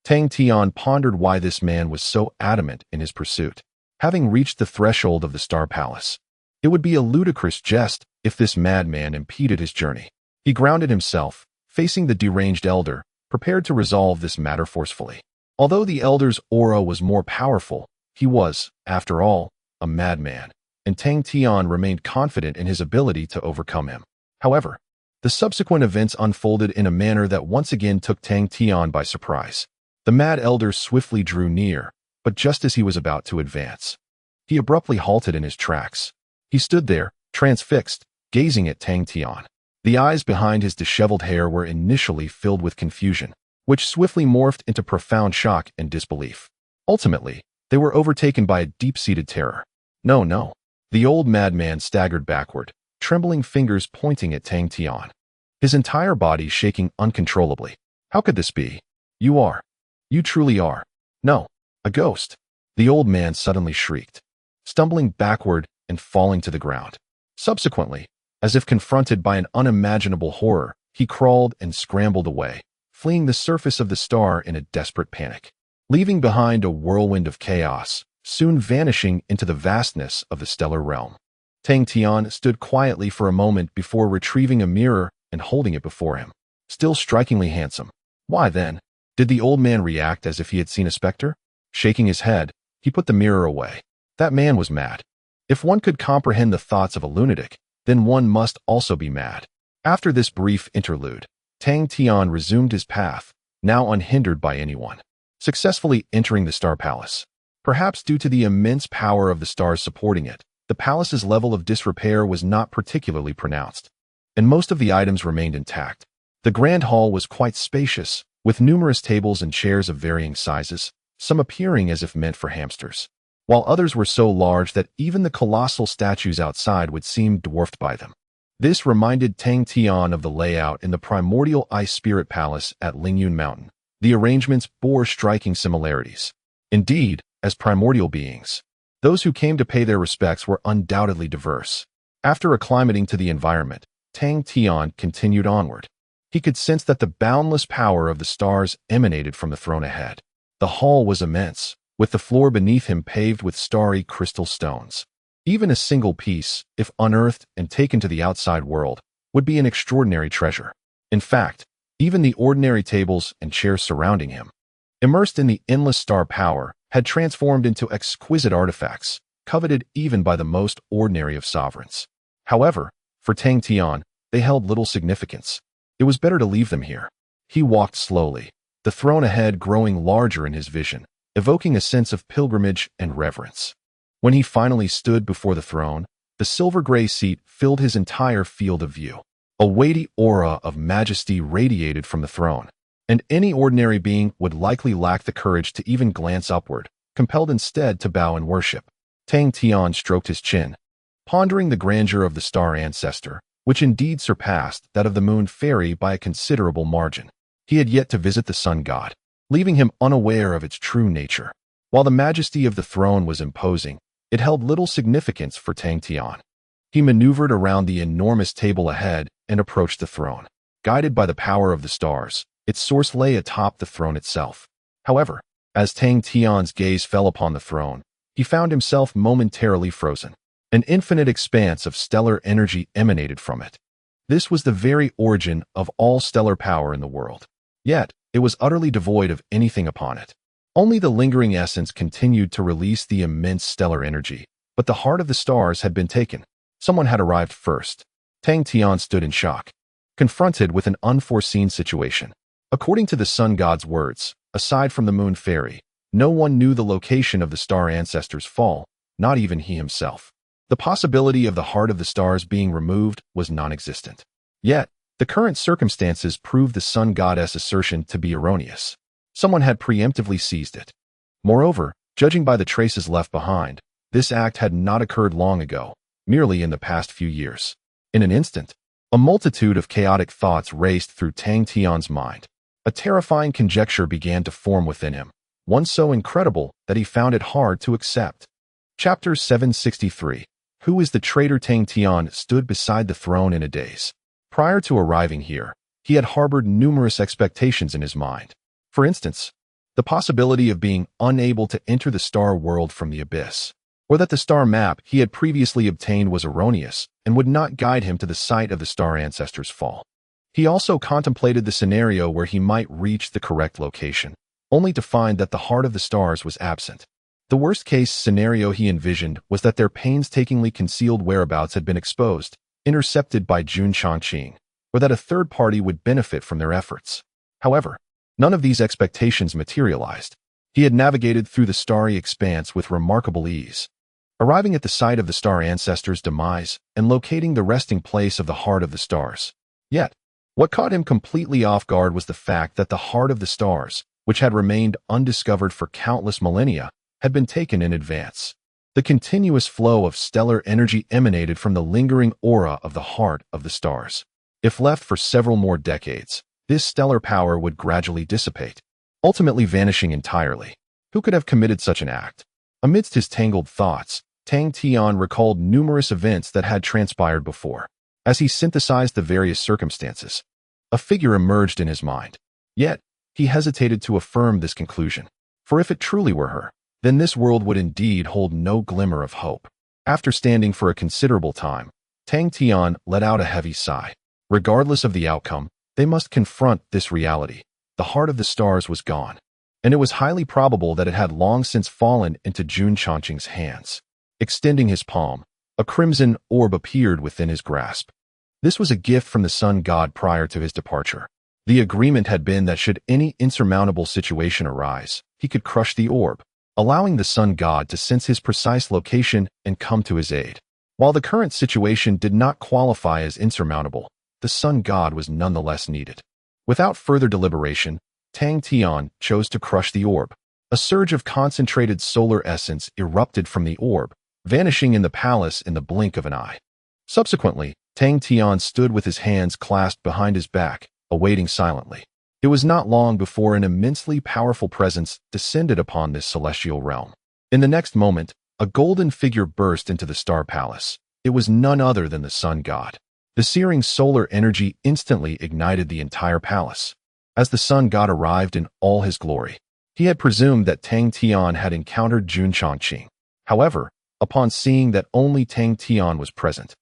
Tang Tian pondered why this man was so adamant in his pursuit. Having reached the threshold of the Star Palace, it would be a ludicrous jest if this madman impeded his journey. He grounded himself, facing the deranged elder, prepared to resolve this matter forcefully. Although the elder's aura was more powerful, he was, after all, a madman, and Tang Tian remained confident in his ability to overcome him. However, the subsequent events unfolded in a manner that once again took Tang Tian by surprise. The mad elder swiftly drew near, but just as he was about to advance, he abruptly halted in his tracks. He stood there, transfixed, gazing at Tang Tian. The eyes behind his disheveled hair were initially filled with confusion, which swiftly morphed into profound shock and disbelief. Ultimately, they were overtaken by a deep-seated terror. "No, no." The old madman staggered backward, trembling fingers pointing at Tang Tian, his entire body shaking uncontrollably. "How could this be? You truly are. No, a ghost," the old man suddenly shrieked, stumbling backward and falling to the ground. Subsequently, as if confronted by an unimaginable horror, he crawled and scrambled away, fleeing the surface of the star in a desperate panic, leaving behind a whirlwind of chaos, soon vanishing into the vastness of the stellar realm. Tang Tian stood quietly for a moment before retrieving a mirror and holding it before him. Still strikingly handsome. Why then, did the old man react as if he had seen a specter? Shaking his head, he put the mirror away. That man was mad. If one could comprehend the thoughts of a lunatic, then one must also be mad. After this brief interlude, Tang Tian resumed his path, now unhindered by anyone, successfully entering the Star Palace. Perhaps due to the immense power of the stars supporting it, the palace's level of disrepair was not particularly pronounced, and most of the items remained intact. The grand hall was quite spacious, with numerous tables and chairs of varying sizes, some appearing as if meant for hamsters, while others were so large that even the colossal statues outside would seem dwarfed by them. This reminded Tang Tian of the layout in the primordial ice spirit palace at Lingyun Mountain. The arrangements bore striking similarities. Indeed, as primordial beings, those who came to pay their respects were undoubtedly diverse. After acclimating to the environment, Tang Tian continued onward. He could sense that the boundless power of the stars emanated from the throne ahead. The hall was immense, with the floor beneath him paved with starry crystal stones. Even a single piece, if unearthed and taken to the outside world, would be an extraordinary treasure. In fact, even the ordinary tables and chairs surrounding him, immersed in the endless star power, had transformed into exquisite artifacts, coveted even by the most ordinary of sovereigns. However, for Tang Tian, they held little significance. It was better to leave them here. He walked slowly, the throne ahead growing larger in his vision, evoking a sense of pilgrimage and reverence. When he finally stood before the throne, the silver-gray seat filled his entire field of view. A weighty aura of majesty radiated from the throne, and any ordinary being would likely lack the courage to even glance upward, compelled instead to bow in worship. Tang Tian stroked his chin, pondering the grandeur of the star ancestor, which indeed surpassed that of the moon fairy by a considerable margin. He had yet to visit the sun god, leaving him unaware of its true nature. While the majesty of the throne was imposing, it held little significance for Tang Tian. He maneuvered around the enormous table ahead and approached the throne. Guided by the power of the stars, its source lay atop the throne itself. However, as Tang Tian's gaze fell upon the throne, he found himself momentarily frozen. An infinite expanse of stellar energy emanated from it. This was the very origin of all stellar power in the world. Yet, it was utterly devoid of anything upon it. Only the lingering essence continued to release the immense stellar energy, but the heart of the stars had been taken. Someone had arrived first. Tang Tian stood in shock, confronted with an unforeseen situation. According to the sun god's words, aside from the moon fairy, No one knew the location of the star ancestor's fall, not even he himself. The possibility of the heart of the stars being removed was non-existent. Yet, the current circumstances proved the sun goddess' assertion to be erroneous. Someone had preemptively seized it. Moreover, judging by the traces left behind, this act had not occurred long ago, merely in the past few years. In an instant, a multitude of chaotic thoughts raced through Tang Tian's mind. A terrifying conjecture began to form within him, one so incredible that he found it hard to accept. Chapter 763. Who is the traitor? Tang Tian stood beside the throne in a daze. Prior to arriving here, he had harbored numerous expectations in his mind. For instance, the possibility of being unable to enter the star world from the abyss, or that the star map he had previously obtained was erroneous and would not guide him to the site of the star ancestor's fall. He also contemplated the scenario where he might reach the correct location, only to find that the heart of the stars was absent. The worst-case scenario he envisioned was that their painstakingly concealed whereabouts had been exposed, intercepted by Jun Changqing, or that a third party would benefit from their efforts. However, none of these expectations materialized. He had navigated through the starry expanse with remarkable ease, arriving at the site of the star ancestor's demise and locating the resting place of the heart of the stars. Yet, what caught him completely off guard was the fact that the heart of the stars, which had remained undiscovered for countless millennia, had been taken in advance. The continuous flow of stellar energy emanated from the lingering aura of the heart of the stars. If left for several more decades, this stellar power would gradually dissipate, ultimately vanishing entirely. Who could have committed such an act? Amidst his tangled thoughts, Tang Tian recalled numerous events that had transpired before. As he synthesized the various circumstances, a figure emerged in his mind. Yet, he hesitated to affirm this conclusion. For if it truly were her, then this world would indeed hold no glimmer of hope. After standing for a considerable time, Tang Tian let out a heavy sigh. Regardless of the outcome, they must confront this reality. The heart of the stars was gone, and it was highly probable that it had long since fallen into Jun Changqing's hands. Extending his palm, a crimson orb appeared within his grasp. This was a gift from the sun god prior to his departure. The agreement had been that should any insurmountable situation arise, he could crush the orb, allowing the sun god to sense his precise location and come to his aid. While the current situation did not qualify as insurmountable, the sun god was nonetheless needed. Without further deliberation, Tang Tian chose to crush the orb. A surge of concentrated solar essence erupted from the orb, vanishing in the palace in the blink of an eye. Subsequently, Tang Tian stood with his hands clasped behind his back, awaiting silently. It was not long before an immensely powerful presence descended upon this celestial realm. In the next moment, a golden figure burst into the star palace. It was none other than the sun god. The searing solar energy instantly ignited the entire palace. As the sun god arrived in all his glory, he had presumed that Tang Tian had encountered Jun Changqing. However, upon seeing that only Tang Tian was present,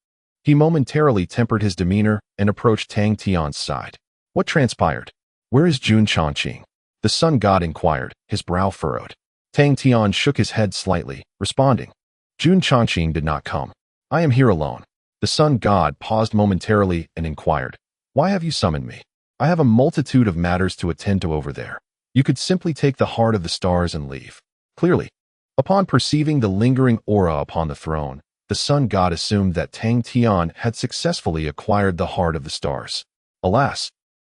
he momentarily tempered his demeanor and approached Tang Tian's side. What transpired? Where is Jun Changqing? The sun god inquired, his brow furrowed. Tang Tian shook his head slightly, responding, Jun Changqing did not come. I am here alone. The sun god paused momentarily and inquired, why have you summoned me? I have a multitude of matters to attend to over there. You could simply take the heart of the stars and leave. Clearly, upon perceiving the lingering aura upon the throne, the sun god assumed that Tang Tian had successfully acquired the heart of the stars. Alas,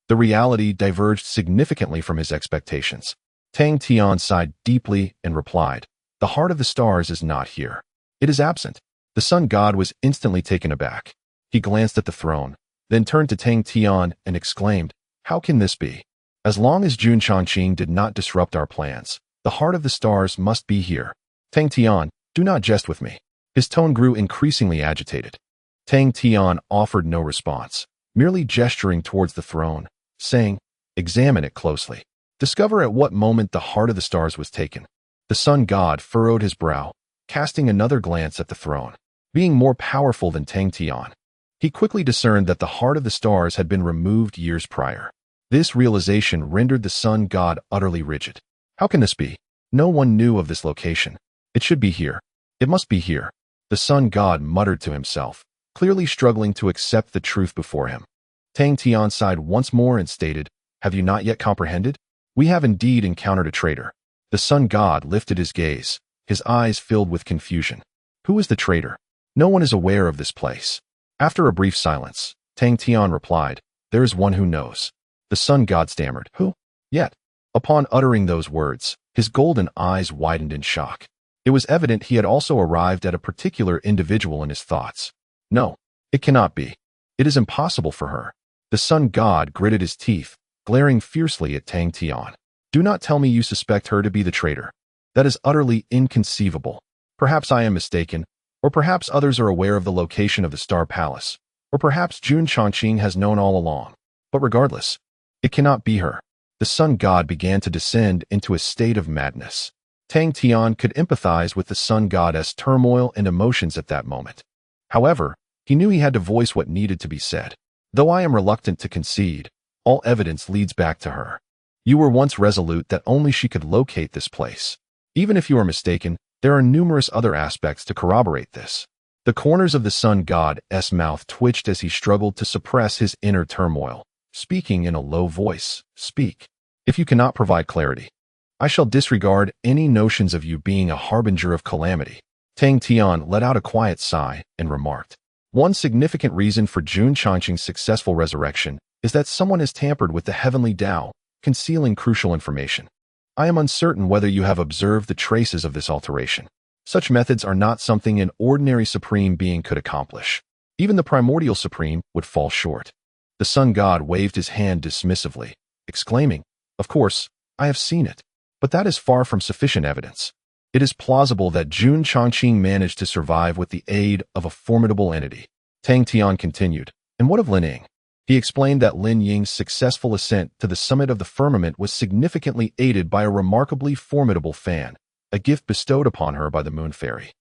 the reality diverged significantly from his expectations. Tang Tian sighed deeply and replied, the heart of the stars is not here. It is absent. The sun god was instantly taken aback. He glanced at the throne, then turned to Tang Tian and exclaimed, how can this be? As long as Jun Changqing did not disrupt our plans, the heart of the stars must be here. Tang Tian, do not jest with me. His tone grew increasingly agitated. Tang Tian offered no response, merely gesturing towards the throne, saying, examine it closely. Discover at what moment the heart of the stars was taken. The sun god furrowed his brow, casting another glance at the throne. Being more powerful than Tang Tian, he quickly discerned that the heart of the stars had been removed years prior. This realization rendered the sun god utterly rigid. How can this be? No one knew of this location. It should be here. It must be here. The sun god muttered to himself, clearly struggling to accept the truth before him. Tang Tian sighed once more and stated, have you not yet comprehended? We have indeed encountered a traitor. The sun god lifted his gaze, his eyes filled with confusion. Who is the traitor? No one is aware of this place. After a brief silence, Tang Tian replied, there is one who knows. The sun god stammered, who? Yet, upon uttering those words, his golden eyes widened in shock. It was evident he had also arrived at a particular individual in his thoughts. No, it cannot be. It is impossible for her. The sun god gritted his teeth, glaring fiercely at Tang Tian. Do not tell me you suspect her to be the traitor. That is utterly inconceivable. Perhaps I am mistaken, or perhaps others are aware of the location of the Star Palace, or perhaps Jun Chongqing has known all along. But regardless, it cannot be her. The sun god began to descend into a state of madness. Tang Tian could empathize with the sun god's turmoil and emotions at that moment. However, he knew he had to voice what needed to be said. Though I am reluctant to concede, all evidence leads back to her. You were once resolute that only she could locate this place. Even if you are mistaken, there are numerous other aspects to corroborate this. The corners of the sun god's mouth twitched as he struggled to suppress his inner turmoil, speaking in a low voice. Speak. If you cannot provide clarity, I shall disregard any notions of you being a harbinger of calamity. Tang Tian let out a quiet sigh and remarked, one significant reason for Jun Chongqing's successful resurrection is that someone has tampered with the heavenly Tao, concealing crucial information. I am uncertain whether you have observed the traces of this alteration. Such methods are not something an ordinary supreme being could accomplish. Even the primordial supreme would fall short. The sun god waved his hand dismissively, exclaiming, of course, I have seen it, but that is far from sufficient evidence. It is plausible that Jun Chongqing managed to survive with the aid of a formidable entity. Tang Tian continued, and what of Lin Ying? He explained that Lin Ying's successful ascent to the summit of the firmament was significantly aided by a remarkably formidable fan, a gift bestowed upon her by the moon fairy.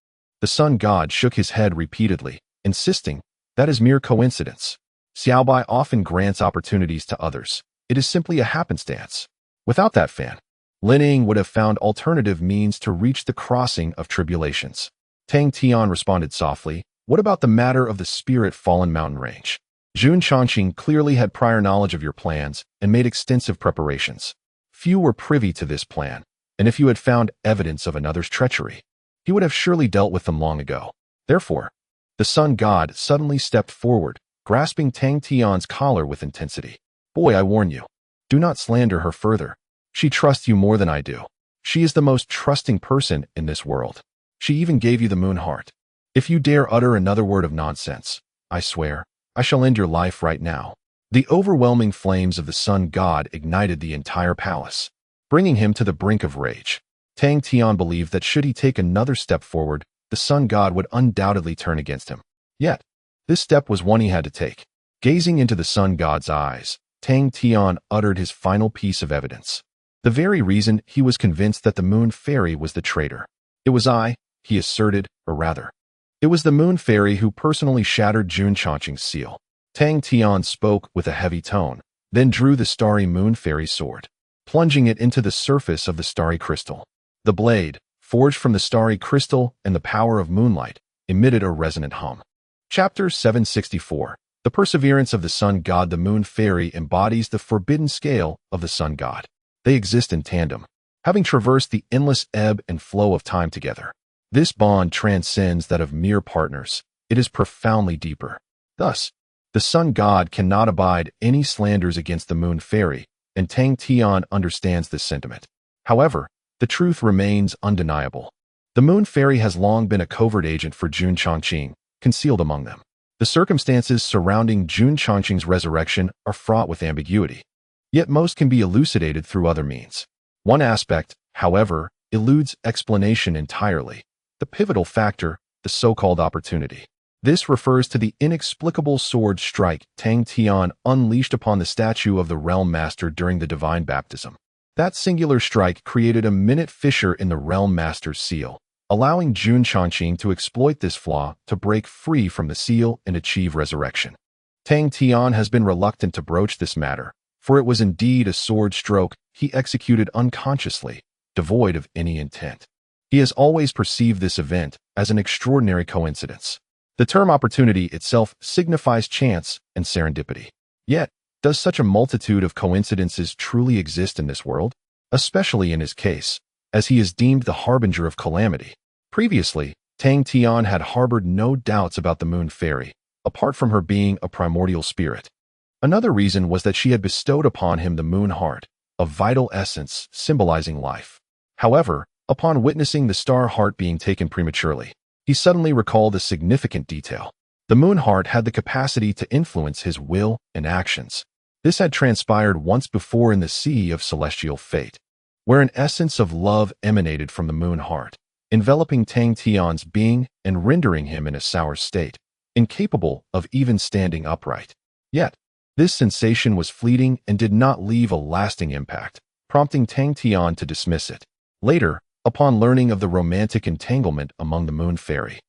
The sun god shook his head repeatedly, insisting, that is mere coincidence. Xiaobai often grants opportunities to others. It is simply a happenstance. Without that fan, Lin Ying would have found alternative means to reach the crossing of tribulations. Tang Tian responded softly, what about the matter of the spirit fallen mountain range? Jun Chongqing clearly had prior knowledge of your plans and made extensive preparations. Few were privy to this plan, and if you had found evidence of another's treachery, he would have surely dealt with them long ago. Therefore, the sun god suddenly stepped forward, grasping Tang Tian's collar with intensity. Boy, I warn you, do not slander her further. She trusts you more than I do. She is the most trusting person in this world. She even gave you the moon heart. If you dare utter another word of nonsense, I swear, I shall end your life right now. The overwhelming flames of the sun god ignited the entire palace, bringing him to the brink of rage. Tang Tian believed that should he take another step forward, the sun god would undoubtedly turn against him. Yet, this step was one he had to take. Gazing into the sun god's eyes, Tang Tian uttered his final piece of evidence. The very reason he was convinced that the moon fairy was the traitor. It was I, he asserted, or rather, it was the moon fairy who personally shattered Jun Chongqing's seal. Tang Tian spoke with a heavy tone, then drew the starry moon fairy's sword, plunging it into the surface of the starry crystal. The blade, forged from the starry crystal and the power of moonlight, emitted a resonant hum. Chapter 764. The perseverance of the sun god. The moon fairy embodies the forbidden scale of the sun god. They exist in tandem, having traversed the endless ebb and flow of time together. This bond transcends that of mere partners. It is profoundly deeper. Thus, the sun god cannot abide any slanders against the moon fairy, and Tang Tian understands this sentiment. However, the truth remains undeniable. The moon fairy has long been a covert agent for Jun Chongqing, concealed among them. The circumstances surrounding Jun Chongqing's resurrection are fraught with ambiguity, yet most can be elucidated through other means. One aspect, however, eludes explanation entirely. The pivotal factor, the so-called opportunity. This refers to the inexplicable sword strike Tang Tian unleashed upon the statue of the Realm Master during the divine baptism. That singular strike created a minute fissure in the Realm Master's seal, allowing Jun Chongqing to exploit this flaw to break free from the seal and achieve resurrection. Tang Tian has been reluctant to broach this matter, for it was indeed a sword stroke he executed unconsciously, devoid of any intent. He has always perceived this event as an extraordinary coincidence. The term opportunity itself signifies chance and serendipity. Yet, does such a multitude of coincidences truly exist in this world? Especially in his case, as he is deemed the harbinger of calamity. Previously, Tang Tian had harbored no doubts about the moon fairy, apart from her being a primordial spirit. Another reason was that she had bestowed upon him the moon heart, a vital essence symbolizing life. However, upon witnessing the star heart being taken prematurely, he suddenly recalled a significant detail. The moon heart had the capacity to influence his will and actions. This had transpired once before in the Sea of Celestial Fate, where an essence of love emanated from the moon heart, enveloping Tang Tian's being and rendering him in a sour state, incapable of even standing upright. Yet, this sensation was fleeting and did not leave a lasting impact, prompting Tang Tian to dismiss it. Later, upon learning of the romantic entanglement among the moon fairy,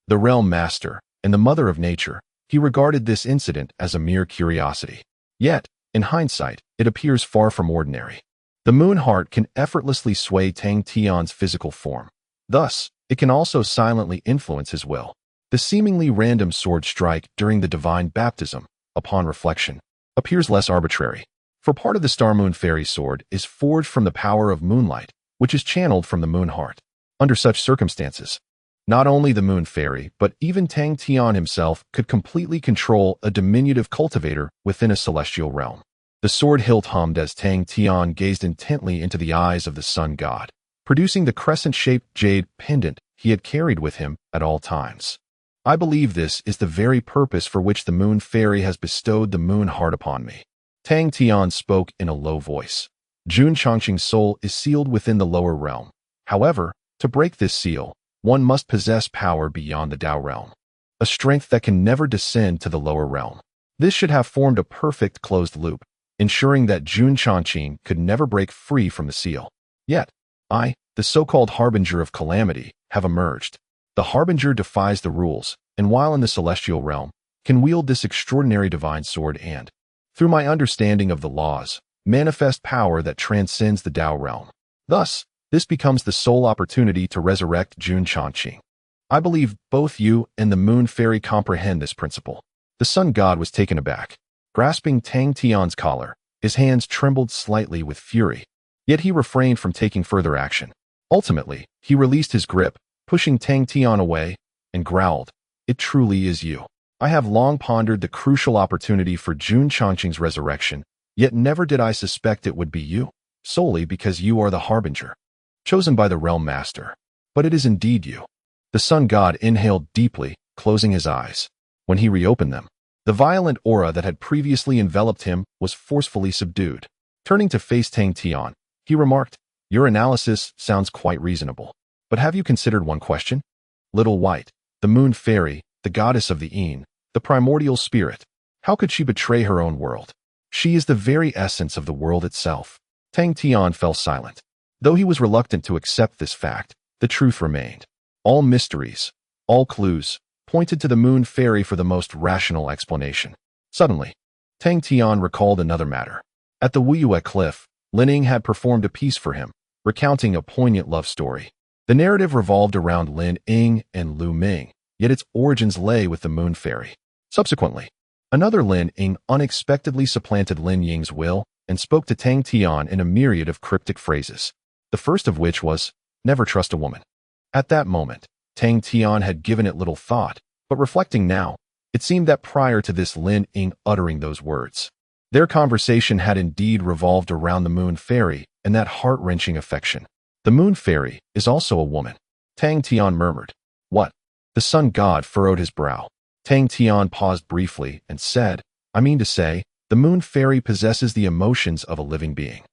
the realm master, and the mother of nature, he regarded this incident as a mere curiosity. Yet, in hindsight, it appears far from ordinary. The moon heart can effortlessly sway Tang Tian's physical form. Thus, it can also silently influence his will. The seemingly random sword strike during the divine baptism, upon reflection, appears less arbitrary. For part of the Star Moon Fairy sword is forged from the power of moonlight, which is channeled from the moon heart. Under such circumstances, not only the moon fairy, but even Tang Tian himself could completely control a diminutive cultivator within a celestial realm. The sword hilt hummed as Tang Tian gazed intently into the eyes of the sun god, producing the crescent-shaped jade pendant he had carried with him at all times. I believe this is the very purpose for which the moon fairy has bestowed the moon heart upon me. Tang Tian spoke in a low voice. Jun Changqing's soul is sealed within the lower realm. However, to break this seal, one must possess power beyond the Tao realm, a strength that can never descend to the lower realm. This should have formed a perfect closed loop, ensuring that Jun Changqing could never break free from the seal. Yet, I, the so-called harbinger of calamity, have emerged. The harbinger defies the rules, and while in the celestial realm, can wield this extraordinary divine sword and, through my understanding of the laws, manifest power that transcends the Tao realm. Thus, this becomes the sole opportunity to resurrect Jun Changqing. I believe both you and the moon fairy comprehend this principle. The sun god was taken aback. Grasping Tang Tian's collar, his hands trembled slightly with fury, yet he refrained from taking further action. Ultimately, he released his grip, pushing Tang Tian away, and growled, "It truly is you. I have long pondered the crucial opportunity for Jun Changqing's resurrection, yet never did I suspect it would be you, solely because you are the harbinger, chosen by the realm master. But it is indeed you." The sun god inhaled deeply, closing his eyes. When he reopened them, the violent aura that had previously enveloped him was forcefully subdued. Turning to face Tang Tian, he remarked, "Your analysis sounds quite reasonable. But have you considered one question? Little White, the moon fairy, the goddess of the Een, the primordial spirit, how could she betray her own world? She is the very essence of the world itself." Tang Tian fell silent. Though he was reluctant to accept this fact, the truth remained. All mysteries, all clues, pointed to the moon fairy for the most rational explanation. Suddenly, Tang Tian recalled another matter. At the Wuyue cliff, Lin Ying had performed a piece for him, recounting a poignant love story. The narrative revolved around Lin Ying and Lu Ming, yet its origins lay with the moon fairy. Subsequently, another Lin Ying unexpectedly supplanted Lin Ying's will and spoke to Tang Tian in a myriad of cryptic phrases, the first of which was, "Never trust a woman." At that moment, Tang Tian had given it little thought, but reflecting now, it seemed that prior to this Lin Ying uttering those words, their conversation had indeed revolved around the moon fairy and that heart-wrenching affection. "The moon fairy is also a woman," Tang Tian murmured. "What?" The sun god furrowed his brow. Tang Tian paused briefly and said, "I mean to say, the moon fairy possesses the emotions of a living being.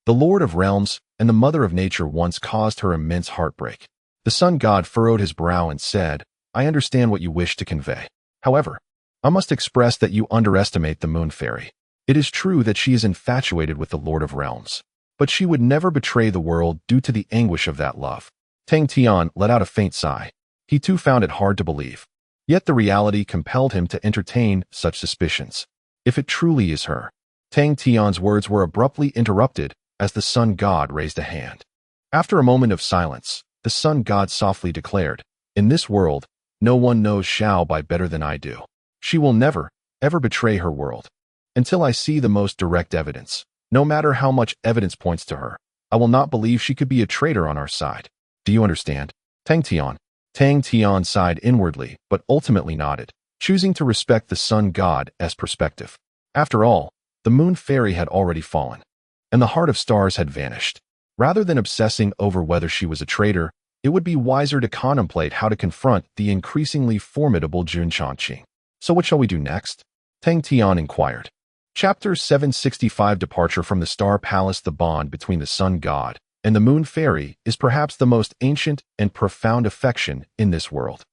The Lord of Realms and the Mother of Nature once caused her immense heartbreak." The sun god furrowed his brow and said, "I understand what you wish to convey. However, I must express that you underestimate the moon fairy. It is true that she is infatuated with the Lord of Realms, but she would never betray the world due to the anguish of that love." Tang Tian let out a faint sigh. He too found it hard to believe. Yet the reality compelled him to entertain such suspicions. If it truly is her. Tang Tian's words were abruptly interrupted as the sun god raised a hand. After a moment of silence, the sun god softly declared, "In this world, no one knows Xiao Bai better than I do. She will never, ever betray her world. Until I see the most direct evidence, no matter how much evidence points to her, I will not believe she could be a traitor on our side. Do you understand? Tang Tian. Tang Tian sighed inwardly, but ultimately nodded, choosing to respect the sun god's perspective. After all, the moon fairy had already fallen, and the heart of stars had vanished. Rather than obsessing over whether she was a traitor, it would be wiser to contemplate how to confront the increasingly formidable Jun Changqing. So what shall we do next? Tang Tian inquired. Chapter 765 Departure from the Star Palace. The bond between the sun god and the moon fairy is perhaps the most ancient and profound affection in this world.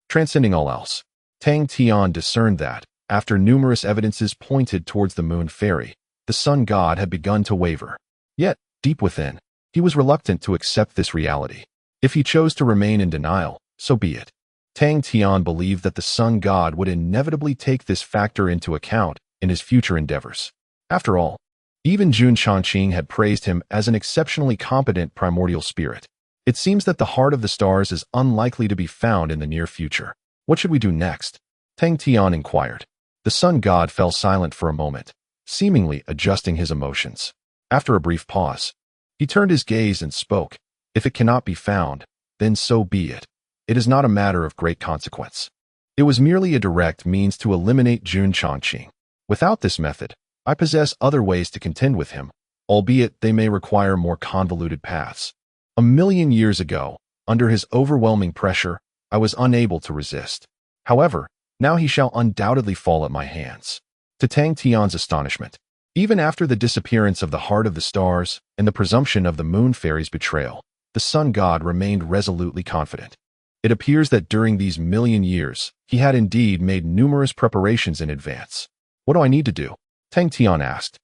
Transcending all else, Tang Tian discerned that, after numerous evidences pointed towards the moon fairy, the sun god had begun to waver. Yet, deep within, he was reluctant to accept this reality. If he chose to remain in denial, so be it. Tang Tian believed that the sun god would inevitably take this factor into account in his future endeavors. After all, even Jun Changqing had praised him as an exceptionally competent primordial spirit. It seems that the heart of the stars is unlikely to be found in the near future. What should we do next? Tang Tian inquired. The sun god fell silent for a moment, seemingly adjusting his emotions. After a brief pause, he turned his gaze and spoke. If it cannot be found, then so be it. It is not a matter of great consequence. It was merely a direct means to eliminate Jun Changqing. Without this method, I possess other ways to contend with him, albeit they may require more convoluted paths. 1,000,000 years ago, under his overwhelming pressure, I was unable to resist. However, now he shall undoubtedly fall at my hands. To Tang Tian's astonishment, even after the disappearance of the heart of the stars and the presumption of the moon fairy's betrayal, the sun god remained resolutely confident. It appears that during these 1,000,000 years, he had indeed made numerous preparations in advance. What do I need to do? Tang Tian asked.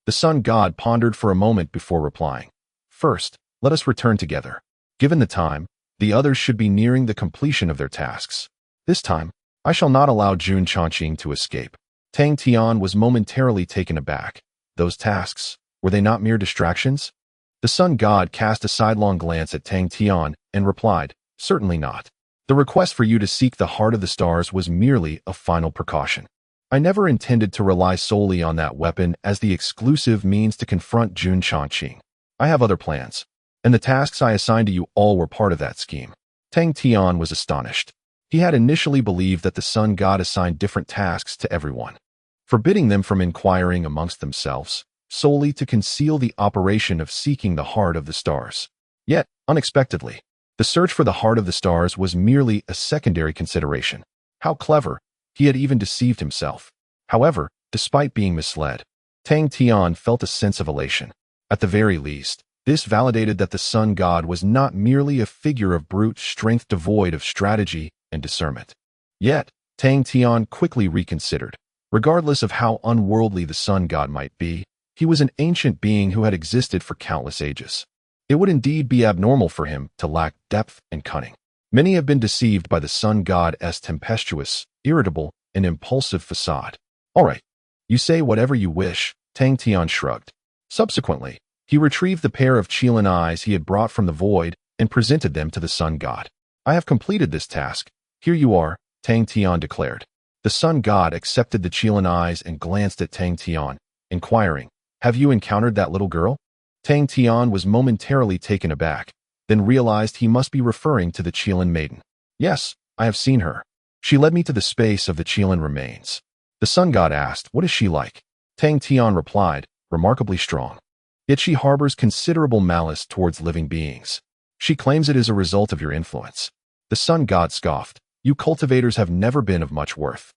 The sun god pondered for a moment before replying. First, let us return together. Given the time, the others should be nearing the completion of their tasks. This time, I shall not allow Jun Changqing to escape. Tang Tian was momentarily taken aback. Those tasks, were they not mere distractions? The sun god cast a sidelong glance at Tang Tian and replied, certainly not. The request for you to seek the heart of the stars was merely a final precaution. I never intended to rely solely on that weapon as the exclusive means to confront Jun Changqing. I have other plans, and the tasks I assigned to you all were part of that scheme. Tang Tian was astonished. He had initially believed that the sun god assigned different tasks to everyone, forbidding them from inquiring amongst themselves, solely to conceal the operation of seeking the heart of the stars. Yet, unexpectedly, the search for the heart of the stars was merely a secondary consideration. How clever! He had even deceived himself. However, despite being misled, Tang Tian felt a sense of elation. At the very least, this validated that the sun god was not merely a figure of brute strength devoid of strategy and discernment. Yet, Tang Tian quickly reconsidered. Regardless of how unworldly the sun god might be, he was an ancient being who had existed for countless ages. It would indeed be abnormal for him to lack depth and cunning. Many have been deceived by the sun god's tempestuous, irritable, and impulsive facade. All right, you say whatever you wish, Tang Tian shrugged. Subsequently, he retrieved the pair of Qilin eyes he had brought from the void and presented them to the sun god. I have completed this task. Here you are, Tang Tian declared. The sun god accepted the Qilin eyes and glanced at Tang Tian, inquiring, have you encountered that little girl? Tang Tian was momentarily taken aback, then realized he must be referring to the Qilin maiden. Yes, I have seen her. She led me to the space of the Qilin remains. The sun god asked, what is she like? Tang Tian replied, remarkably strong. Yet she harbors considerable malice towards living beings. She claims it is a result of your influence. The sun god scoffed, you cultivators have never been of much worth.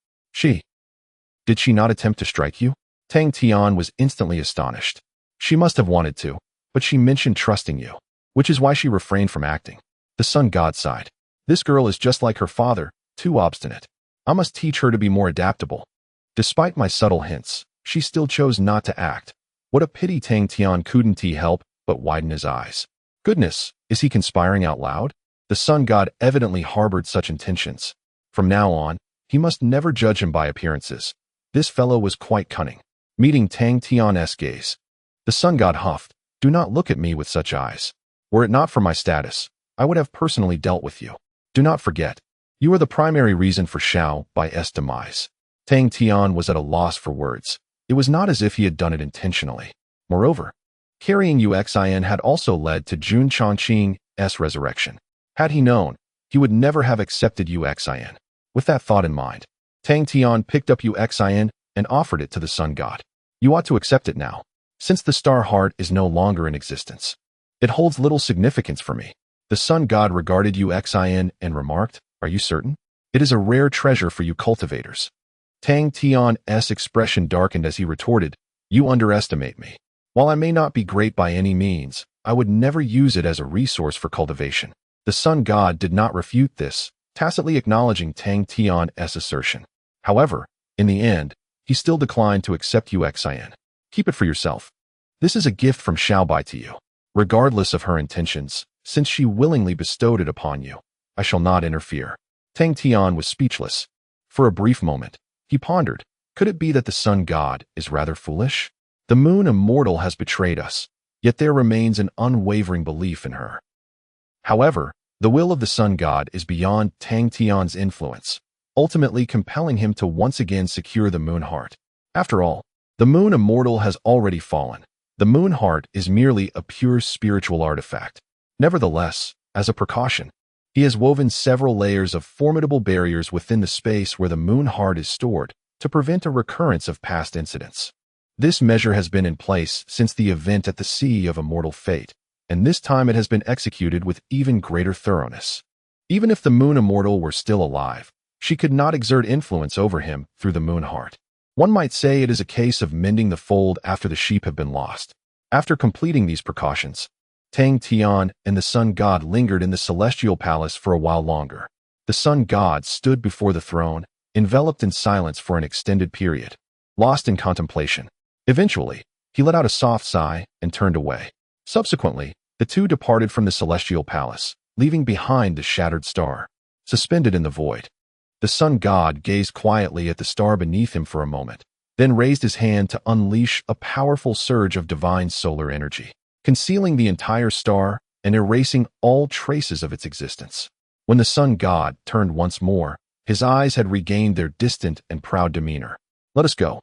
Did she not attempt to strike you? Tang Tian was instantly astonished. She must have wanted to, but she mentioned trusting you, which is why she refrained from acting. The sun god sighed. This girl is just like her father, too obstinate. I must teach her to be more adaptable. Despite my subtle hints, she still chose not to act. What a pity. Tang Tian couldn't help but widen his eyes. Goodness, is he conspiring out loud? The sun god evidently harbored such intentions. From now on, he must never judge him by appearances. This fellow was quite cunning. Meeting Tang Tian's gaze, the sun god huffed, do not look at me with such eyes. Were it not for my status, I would have personally dealt with you. Do not forget, you are the primary reason for Xiao Bai's demise. Tang Tian was at a loss for words. It was not as if he had done it intentionally. Moreover, Carrying Uxin had also led to Jun Chongqing's resurrection. Had he known, he would never have accepted Uxin. With that thought in mind, Tang Tian picked up Uxin and offered it to the sun god. You ought to accept it now, since the star heart is no longer in existence. It holds little significance for me. The sun god regarded Uxin and remarked, Are you certain? It is a rare treasure for you cultivators. Tang Tian's expression darkened as he retorted, You underestimate me. While I may not be great by any means, I would never use it as a resource for cultivation. The sun god did not refute this, tacitly acknowledging Tang Tian's assertion. However, in the end, he still declined to accept Uxin. Keep it for yourself. This is a gift from Xiaobai to you. Regardless of her intentions, since she willingly bestowed it upon you, I shall not interfere. Tang Tian was speechless. For a brief moment, he pondered, could it be that the sun god is rather foolish? The moon immortal has betrayed us, yet there remains an unwavering belief in her. However, the will of the sun god is beyond Tang Tian's influence, ultimately compelling him to once again secure the moon heart. After all, the moon immortal has already fallen. The moon heart is merely a pure spiritual artifact. Nevertheless, as a precaution, he has woven several layers of formidable barriers within the space where the moon heart is stored to prevent a recurrence of past incidents. This measure has been in place since the event at the Sea of Immortal Fate, and this time it has been executed with even greater thoroughness. Even if the moon immortal were still alive, she could not exert influence over him through the moon heart. One might say it is a case of mending the fold after the sheep have been lost. After completing these precautions, Tang Tian and the sun god lingered in the celestial palace for a while longer. The sun god stood before the throne, enveloped in silence for an extended period, lost in contemplation. Eventually, he let out a soft sigh and turned away. Subsequently, the two departed from the celestial palace, leaving behind the shattered star. Suspended in the void, the sun god gazed quietly at the star beneath him for a moment, then raised his hand to unleash a powerful surge of divine solar energy, concealing the entire star and erasing all traces of its existence. When the sun god turned once more, his eyes had regained their distant and proud demeanor. Let us go,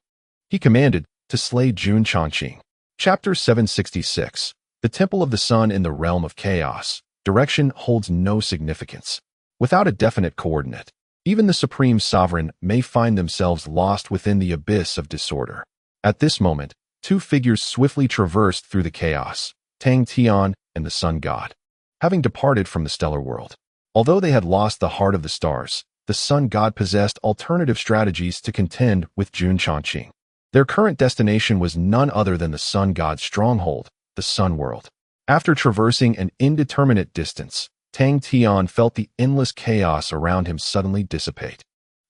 he commanded, to slay Jun Chongqing. Chapter 766. The Temple of the Sun in the Realm of Chaos. Direction holds no significance. Without a definite coordinate, even the Supreme Sovereign may find themselves lost within the abyss of disorder. At this moment, two figures swiftly traversed through the chaos, Tang Tian and the Sun God. Having departed from the stellar world, although they had lost the heart of the stars, the Sun God possessed alternative strategies to contend with Jun Chongqing. Their current destination was none other than the Sun God's stronghold, the Sun World. After traversing an indeterminate distance, Tang Tian felt the endless chaos around him suddenly dissipate.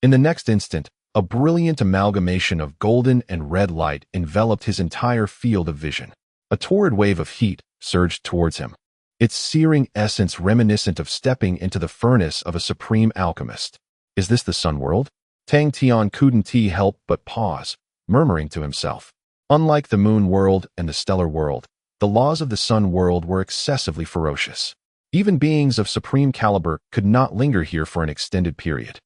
In the next instant, a brilliant amalgamation of golden and red light enveloped his entire field of vision. A torrid wave of heat surged towards him, its searing essence reminiscent of stepping into the furnace of a supreme alchemist. Is this the Sun World? Tang Tian couldn't help but pause, murmuring to himself. Unlike the Moon World and the Stellar World, the laws of the Sun World were excessively ferocious. Even beings of supreme caliber could not linger here for an extended period.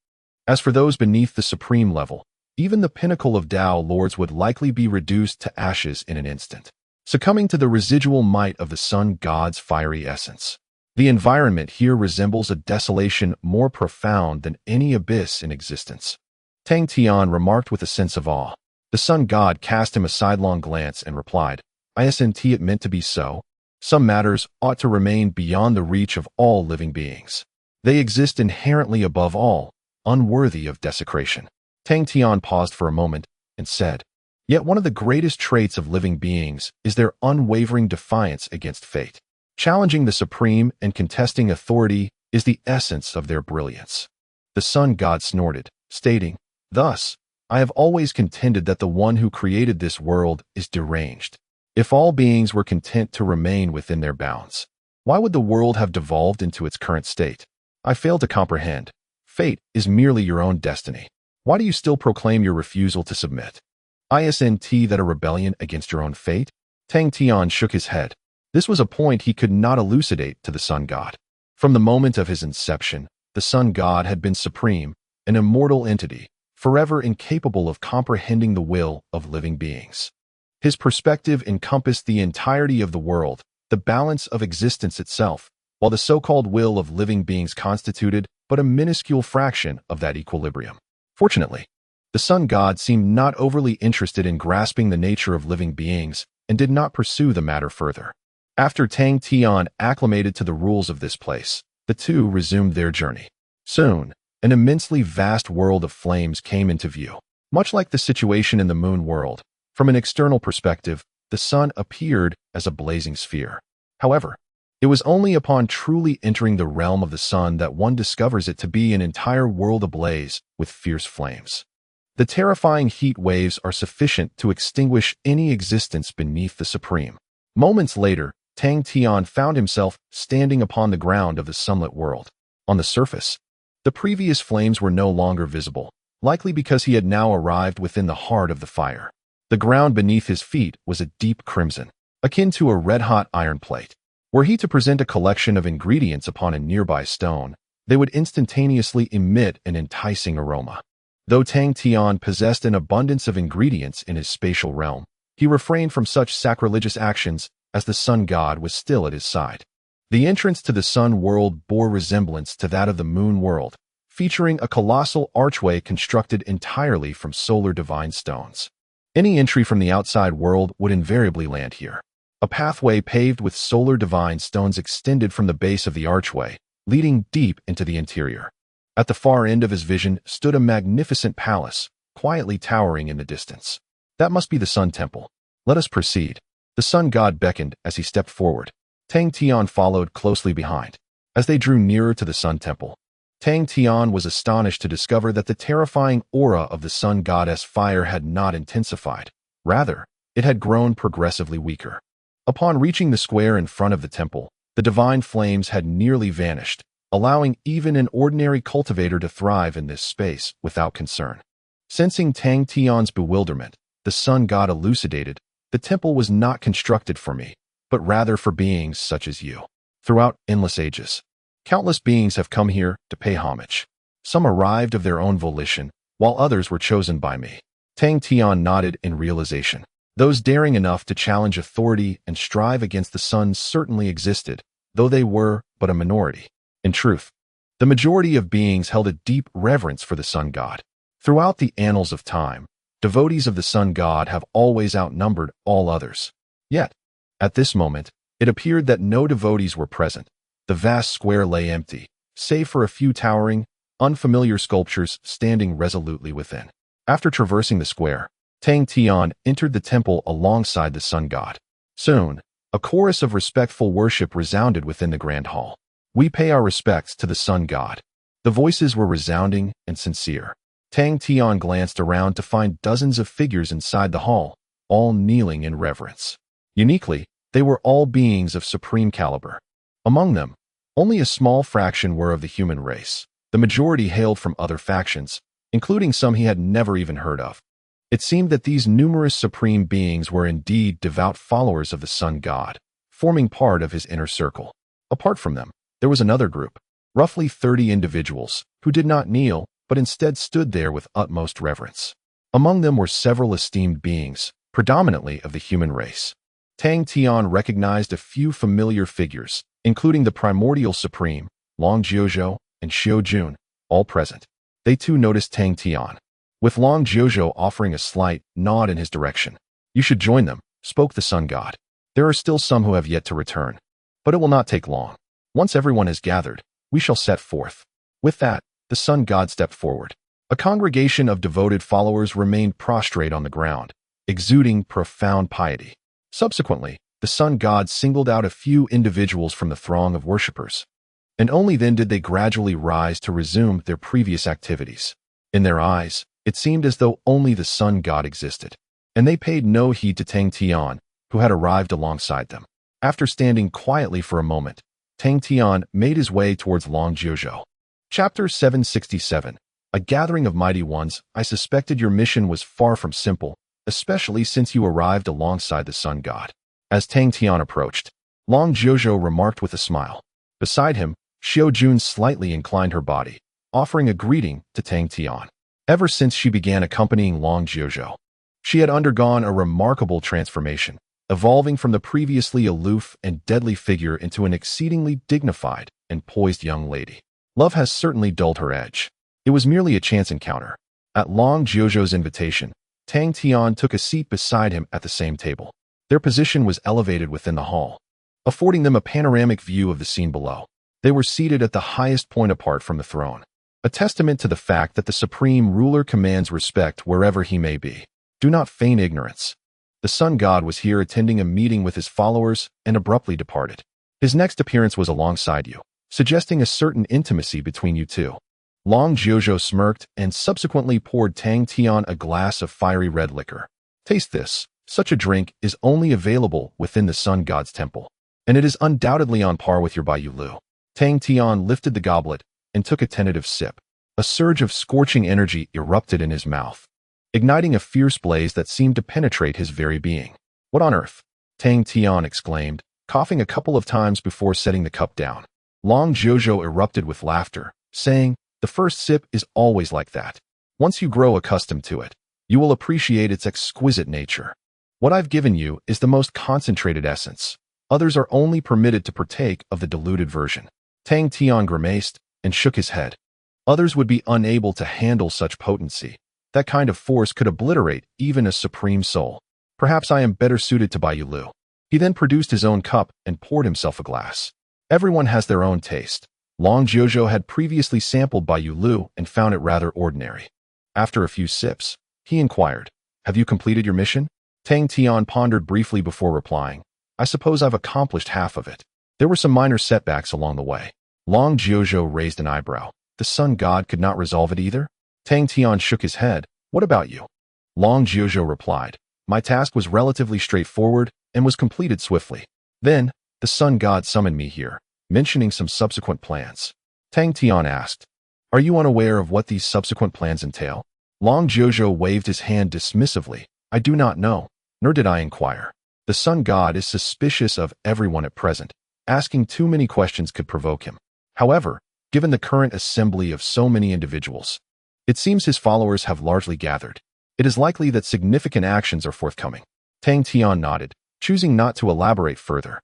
As for those beneath the supreme level, even the pinnacle of Tao lords would likely be reduced to ashes in an instant, succumbing to the residual might of the Sun God's fiery essence. The environment here resembles a desolation more profound than any abyss in existence. Tang Tian remarked with a sense of awe. The Sun God cast him a sidelong glance and replied, Isn't it meant to be so? Some matters ought to remain beyond the reach of all living beings. They exist inherently above all, unworthy of desecration. Tang Tian paused for a moment and said, Yet one of the greatest traits of living beings is their unwavering defiance against fate. Challenging the supreme and contesting authority is the essence of their brilliance. The Sun God snorted, stating, Thus, I have always contended that the one who created this world is deranged. If all beings were content to remain within their bounds, why would the world have devolved into its current state? I fail to comprehend. Fate is merely your own destiny. Why do you still proclaim your refusal to submit? Isn't that a rebellion against your own fate? Tang Tian shook his head. This was a point he could not elucidate to the Sun God. From the moment of his inception, the Sun God had been supreme, an immortal entity, forever incapable of comprehending the will of living beings. His perspective encompassed the entirety of the world, the balance of existence itself, while the so-called will of living beings constituted but a minuscule fraction of that equilibrium. Fortunately, the sun god seemed not overly interested in grasping the nature of living beings and did not pursue the matter further. After Tang Tian acclimated to the rules of this place, the two resumed their journey. Soon, an immensely vast world of flames came into view. Much like the situation in the moon world, from an external perspective, the sun appeared as a blazing sphere. However, it was only upon truly entering the realm of the sun that one discovers it to be an entire world ablaze with fierce flames. The terrifying heat waves are sufficient to extinguish any existence beneath the supreme. Moments later, Tang Tian found himself standing upon the ground of the sunlit world. On the surface, the previous flames were no longer visible, likely because he had now arrived within the heart of the fire. The ground beneath his feet was a deep crimson, akin to a red-hot iron plate. Were he to present a collection of ingredients upon a nearby stone, they would instantaneously emit an enticing aroma. Though Tang Tian possessed an abundance of ingredients in his spatial realm, he refrained from such sacrilegious actions as the sun god was still at his side. The entrance to the sun world bore resemblance to that of the moon world, featuring a colossal archway constructed entirely from solar divine stones. Any entry from the outside world would invariably land here. A pathway paved with solar divine stones extended from the base of the archway, leading deep into the interior. At the far end of his vision stood a magnificent palace, quietly towering in the distance. That must be the Sun Temple. Let us proceed. The sun god beckoned as he stepped forward. Tang Tian followed closely behind. As they drew nearer to the Sun Temple, Tang Tian was astonished to discover that the terrifying aura of the sun goddess fire had not intensified. Rather, it had grown progressively weaker. Upon reaching the square in front of the temple, the divine flames had nearly vanished, allowing even an ordinary cultivator to thrive in this space without concern. Sensing Tang Tian's bewilderment, the sun god elucidated, "The temple was not constructed for me, but rather for beings such as you. Throughout endless ages, countless beings have come here to pay homage. Some arrived of their own volition, while others were chosen by me." Tang Tian nodded in realization. Those daring enough to challenge authority and strive against the sun certainly existed, though they were but a minority. In truth, the majority of beings held a deep reverence for the sun god. Throughout the annals of time, devotees of the sun god have always outnumbered all others. Yet, at this moment, it appeared that no devotees were present. The vast square lay empty, save for a few towering, unfamiliar sculptures standing resolutely within. After traversing the square, Tang Tian entered the temple alongside the sun god. Soon, a chorus of respectful worship resounded within the grand hall. "We pay our respects to the sun god." The voices were resounding and sincere. Tang Tian glanced around to find dozens of figures inside the hall, all kneeling in reverence. Uniquely, they were all beings of supreme caliber. Among them, only a small fraction were of the human race. The majority hailed from other factions, including some he had never even heard of. It seemed that these numerous supreme beings were indeed devout followers of the sun god, forming part of his inner circle. Apart from them, there was another group, roughly 30 individuals, who did not kneel, but instead stood there with utmost reverence. Among them were several esteemed beings, predominantly of the human race. Tang Tian recognized a few familiar figures, including the primordial supreme, Long Jiuzhou, and Xiao Jun, all present. They too noticed Tang Tian, with Long Jiuzhou offering a slight nod in his direction. "You should join them," spoke the sun god. "There are still some who have yet to return, but it will not take long. Once everyone has gathered, we shall set forth." With that, the sun god stepped forward. A congregation of devoted followers remained prostrate on the ground, exuding profound piety. Subsequently, the sun god singled out a few individuals from the throng of worshippers, and only then did they gradually rise to resume their previous activities. In their eyes, it seemed as though only the sun god existed, and they paid no heed to Tang Tian, who had arrived alongside them. After standing quietly for a moment, Tang Tian made his way towards Long Jiuzhou. Chapter 767. A gathering of mighty ones. I suspected your mission was far from simple, especially since you arrived alongside the sun god. As Tang Tian approached, Long Jiuzhou remarked with a smile. Beside him, Xiao Jun slightly inclined her body, offering a greeting to Tang Tian. Ever since she began accompanying Long Jiuzhou, She had undergone a remarkable transformation, evolving from the previously aloof and deadly figure into an exceedingly dignified and poised young lady. Love has certainly dulled her edge. It was merely a chance encounter. At Long Jiuzhou's invitation, Tang Tian took a seat beside him at the same table. Their position was elevated within the hall, affording them a panoramic view of the scene below. They were seated at the highest point apart from the throne, a testament to the fact that the supreme ruler commands respect wherever he may be. Do not feign ignorance. The sun god was here attending a meeting with his followers and abruptly departed. His next appearance was alongside you, suggesting a certain intimacy between you two. Long Jiuzhou smirked and subsequently poured Tang Tian a glass of fiery red liquor. Taste this. Such a drink is only available within the sun god's temple, and it is undoubtedly on par with your Baiyu Lu. Tang Tian lifted the goblet and took a tentative sip. A surge of scorching energy erupted in his mouth, igniting a fierce blaze that seemed to penetrate his very being. What on earth? Tang Tian exclaimed, coughing a couple of times before setting the cup down. Long Jiuzhou erupted with laughter, saying, "The first sip is always like that. Once you grow accustomed to it, you will appreciate its exquisite nature. What I've given you is the most concentrated essence. Others are only permitted to partake of the diluted version." Tang Tian grimaced and shook his head. Others would be unable to handle such potency. That kind of force could obliterate even a supreme soul. Perhaps I am better suited to Baiyu Lu. He then produced his own cup and poured himself a glass. Everyone has their own taste. Long Jiuzhou had previously sampled Baiyu Lu and found it rather ordinary. After a few sips, he inquired, "Have you completed your mission?" Tang Tian pondered briefly before replying, "I suppose I've accomplished half of it. There were some minor setbacks along the way." Long Jiuzhou raised an eyebrow. The sun god could not resolve it either? Tang Tian shook his head. "What about you?" Long Jiuzhou replied, "My task was relatively straightforward and was completed swiftly. Then, the sun god summoned me here, mentioning some subsequent plans." Tang Tian asked, "Are you unaware of what these subsequent plans entail?" Long Jiuzhou waved his hand dismissively. "I do not know, nor did I inquire. The sun god is suspicious of everyone at present. Asking too many questions could provoke him. However, given the current assembly of so many individuals, it seems his followers have largely gathered. It is likely that significant actions are forthcoming." Tang Tian nodded, choosing not to elaborate further.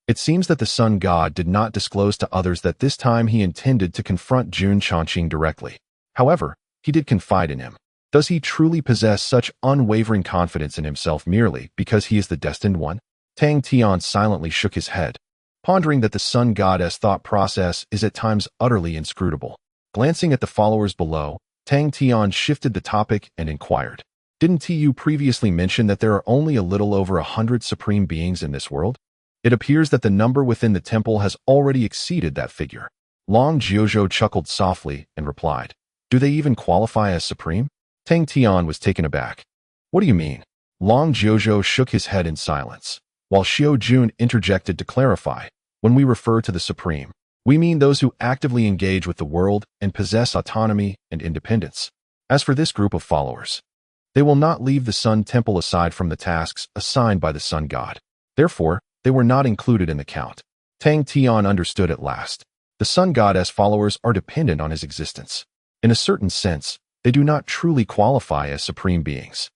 It seems that the sun god did not disclose to others that this time he intended to confront Jun Changqing directly. However, he did confide in him. Does he truly possess such unwavering confidence in himself merely because he is the destined one? Tang Tian silently shook his head, pondering that the sun god's thought process is at times utterly inscrutable. Glancing at the followers below, Tang Tian shifted the topic and inquired, "Didn't Tu previously mention that there are only a little over 100 supreme beings in this world? It appears that the number within the temple has already exceeded that figure." Long Jiuzhou chuckled softly and replied, "Do they even qualify as supreme?" Tang Tian was taken aback. "What do you mean?" Long Jiuzhou shook his head in silence, while Xiao Jun interjected to clarify, "When we refer to the supreme, we mean those who actively engage with the world and possess autonomy and independence. As for this group of followers, they will not leave the Sun Temple aside from the tasks assigned by the Sun God. Therefore, they were not included in the count." Tang Tian understood at last. The Sun God's followers are dependent on his existence. In a certain sense, they do not truly qualify as supreme beings.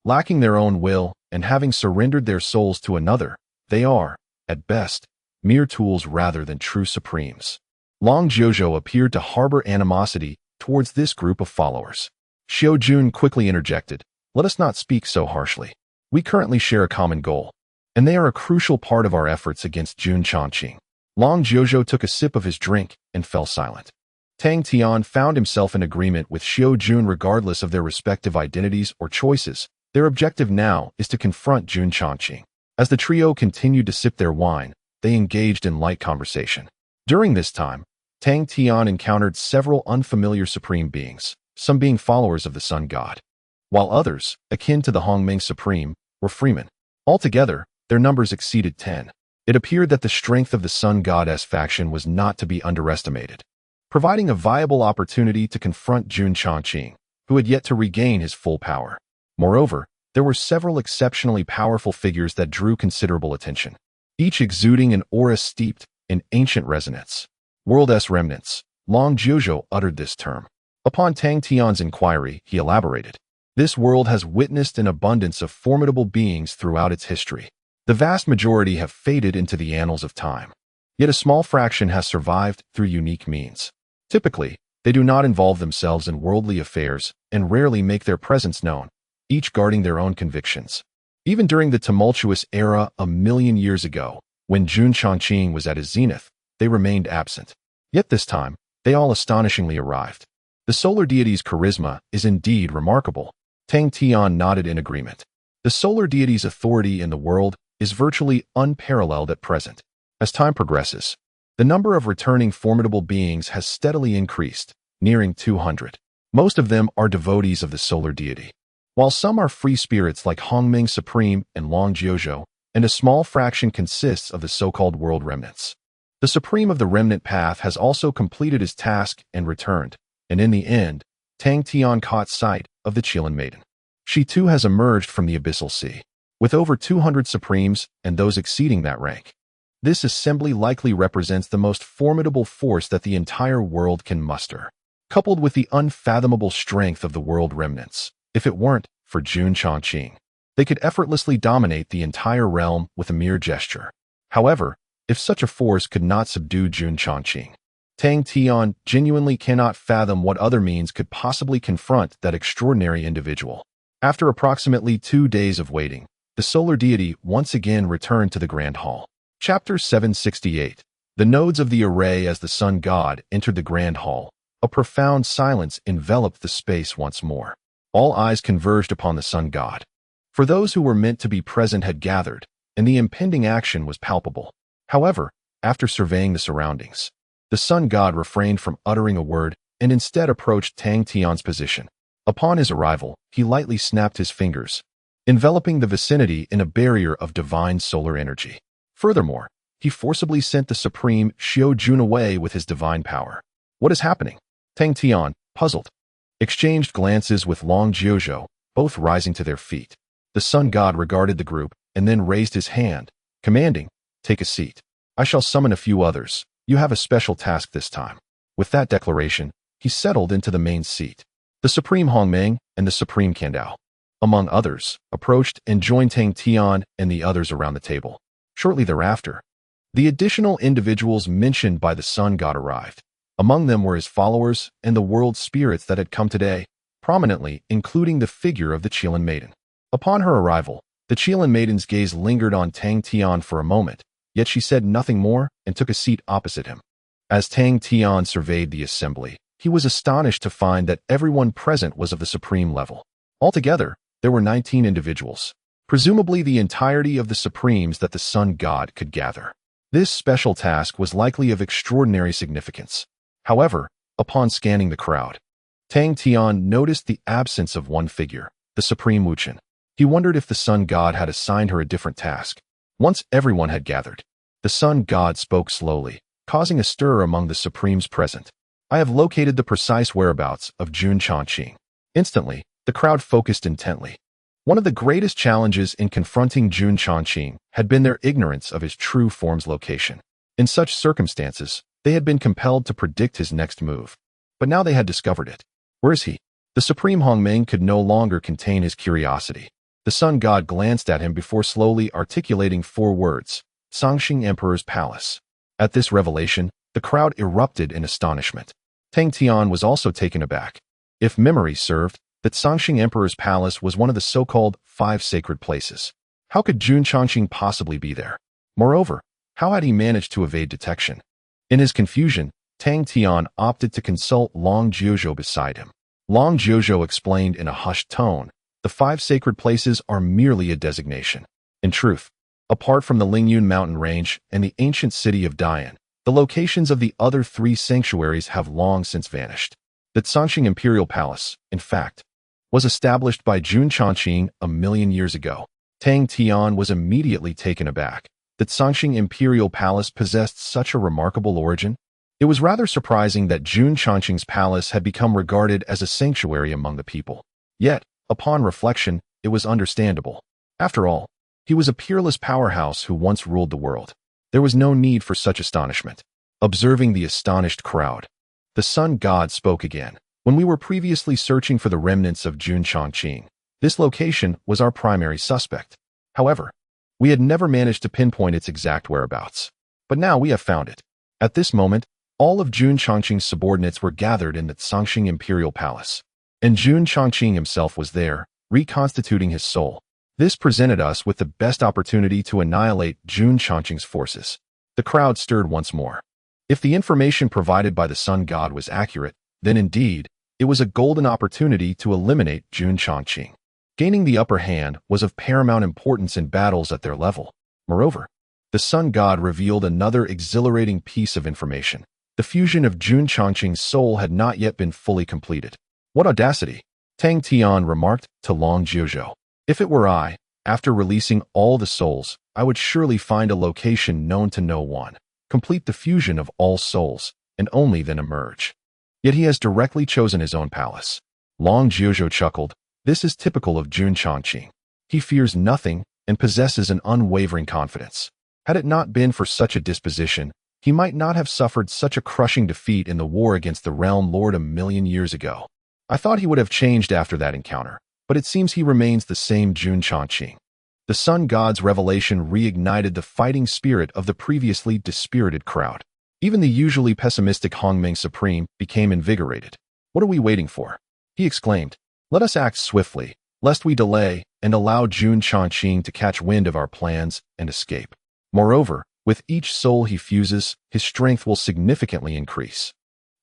Lacking their own will and having surrendered their souls to another, they are, at best, mere tools rather than true supremes. Long Jiuzhou appeared to harbor animosity towards this group of followers. Xiao Jun quickly interjected, "Let us not speak so harshly. We currently share a common goal, and they are a crucial part of our efforts against Jun Changqing." Long Jiuzhou took a sip of his drink and fell silent. Tang Tian found himself in agreement with Xiao Jun regardless of their respective identities or choices. Their objective now is to confront Jun Changqing. As the trio continued to sip their wine, they engaged in light conversation. During this time, Tang Tian encountered several unfamiliar supreme beings, some being followers of the Sun God, while others, akin to the Hongmeng Supreme, were freemen. Altogether, their numbers exceeded 10. It appeared that the strength of the Sun God's faction was not to be underestimated, providing a viable opportunity to confront Jun Changqing, who had yet to regain his full power. Moreover, there were several exceptionally powerful figures that drew considerable attention, each exuding an aura steeped in ancient resonance. World's remnants. Long Jiuzhou uttered this term. Upon Tang Tian's inquiry, he elaborated. This world has witnessed an abundance of formidable beings throughout its history. The vast majority have faded into the annals of time. Yet a small fraction has survived through unique means. Typically, they do not involve themselves in worldly affairs and rarely make their presence known, each guarding their own convictions. Even during the tumultuous era a million years ago, when Jun Chongqing was at his zenith, they remained absent. Yet this time, they all astonishingly arrived. The solar deity's charisma is indeed remarkable. Tang Tian nodded in agreement. The solar deity's authority in the world is virtually unparalleled at present. As time progresses, the number of returning formidable beings has steadily increased, nearing 200. Most of them are devotees of the solar deity, while some are free spirits like Hongming Supreme and Long Jiuzhou, and a small fraction consists of the so-called world remnants. The Supreme of the Remnant Path has also completed his task and returned, and in the end, Tang Tian caught sight of the Qilin Maiden. She too has emerged from the Abyssal Sea, with over 200 Supremes and those exceeding that rank. This assembly likely represents the most formidable force that the entire world can muster, coupled with the unfathomable strength of the world remnants. If it weren't for Jun Chongqing, they could effortlessly dominate the entire realm with a mere gesture. However, if such a force could not subdue Jun Chongqing, Tang Tian genuinely cannot fathom what other means could possibly confront that extraordinary individual. After approximately 2 days of waiting, the solar deity once again returned to the Grand Hall. Chapter 768. The nodes of the array. As the sun god entered the Grand Hall, a profound silence enveloped the space once more. All eyes converged upon the sun god. For those who were meant to be present had gathered, and the impending action was palpable. However, after surveying the surroundings, the sun god refrained from uttering a word and instead approached Tang Tian's position. Upon his arrival, he lightly snapped his fingers, enveloping the vicinity in a barrier of divine solar energy. Furthermore, he forcibly sent the supreme Xiao Jun away with his divine power. What is happening? Tang Tian, puzzled, exchanged glances with Long Jiuzhou, both rising to their feet. The sun god regarded the group and then raised his hand, commanding, "Take a seat. I shall summon a few others. You have a special task this time." With that declaration, he settled into the main seat. The Supreme Hongmeng and the Supreme Kandao, among others, approached and joined Tang Tian and the others around the table. Shortly thereafter, the additional individuals mentioned by the sun god arrived. Among them were his followers and the world spirits that had come today, prominently including the figure of the Qilin Maiden. Upon her arrival, the Qilin Maiden's gaze lingered on Tang Tian for a moment, yet she said nothing more and took a seat opposite him. As Tang Tian surveyed the assembly, he was astonished to find that everyone present was of the supreme level. Altogether, there were 19 individuals, presumably the entirety of the supremes that the sun god could gather. This special task was likely of extraordinary significance. However, upon scanning the crowd, Tang Tian noticed the absence of one figure, the Supreme Wuchen. He wondered if the sun god had assigned her a different task. Once everyone had gathered, the sun god spoke slowly, causing a stir among the supremes present. "I have located the precise whereabouts of Jun Chongqing." Instantly, the crowd focused intently. One of the greatest challenges in confronting Jun Chongqing had been their ignorance of his true form's location. In such circumstances, they had been compelled to predict his next move. But now they had discovered it. Where is he? The Supreme Hongmeng could no longer contain his curiosity. The sun god glanced at him before slowly articulating 4 words, "Sangxing Emperor's Palace." At this revelation, the crowd erupted in astonishment. Tang Tian was also taken aback. If memory served, that Sangxing Emperor's Palace was one of the so-called 5 sacred places. How could Jun Chongqing possibly be there? Moreover, how had he managed to evade detection? In his confusion, Tang Tian opted to consult Long Jiuzhou beside him. Long Jiuzhou explained in a hushed tone, "The 5 sacred places are merely a designation. In truth, apart from the Lingyun mountain range and the ancient city of Dian, the locations of the other 3 sanctuaries have long since vanished. The Sangxing Imperial Palace, in fact, was established by Jun Chongqing a million years ago." Tang Tian was immediately taken aback. That Sangxing Imperial Palace possessed such a remarkable origin? It was rather surprising that Jun Chongqing's palace had become regarded as a sanctuary among the people. Yet, upon reflection, it was understandable. After all, he was a peerless powerhouse who once ruled the world. There was no need for such astonishment. Observing the astonished crowd, the sun god spoke again. When we were previously searching for the remnants of Jun Chongqing, this location was our primary suspect. However, we had never managed to pinpoint its exact whereabouts. But now we have found it. At this moment, all of Jun Chongqing's subordinates were gathered in the Zhangxing Imperial Palace. And Jun Chongqing himself was there, reconstituting his soul. This presented us with the best opportunity to annihilate Jun Chongqing's forces. The crowd stirred once more. If the information provided by the Sun God was accurate, then indeed, it was a golden opportunity to eliminate Jun Chongqing. Gaining the upper hand was of paramount importance in battles at their level. Moreover, the Sun God revealed another exhilarating piece of information. The fusion of Jun Chongqing's soul had not yet been fully completed. What audacity! Tang Tian remarked to Long Jiuzhou. If it were I, after releasing all the souls, I would surely find a location known to no one, complete the fusion of all souls, and only then emerge. Yet he has directly chosen his own palace. Long Jiuzhou chuckled. This is typical of Jun Chongqing. He fears nothing and possesses an unwavering confidence. Had it not been for such a disposition, he might not have suffered such a crushing defeat in the war against the Realm Lord 1,000,000 years ago. I thought he would have changed after that encounter, but it seems he remains the same Jun Chongqing. The Sun God's revelation reignited the fighting spirit of the previously dispirited crowd. Even the usually pessimistic Hongmeng Supreme became invigorated. What are we waiting for? He exclaimed. Let us act swiftly, lest we delay and allow Jun Chongqing to catch wind of our plans and escape. Moreover, with each soul he fuses, his strength will significantly increase.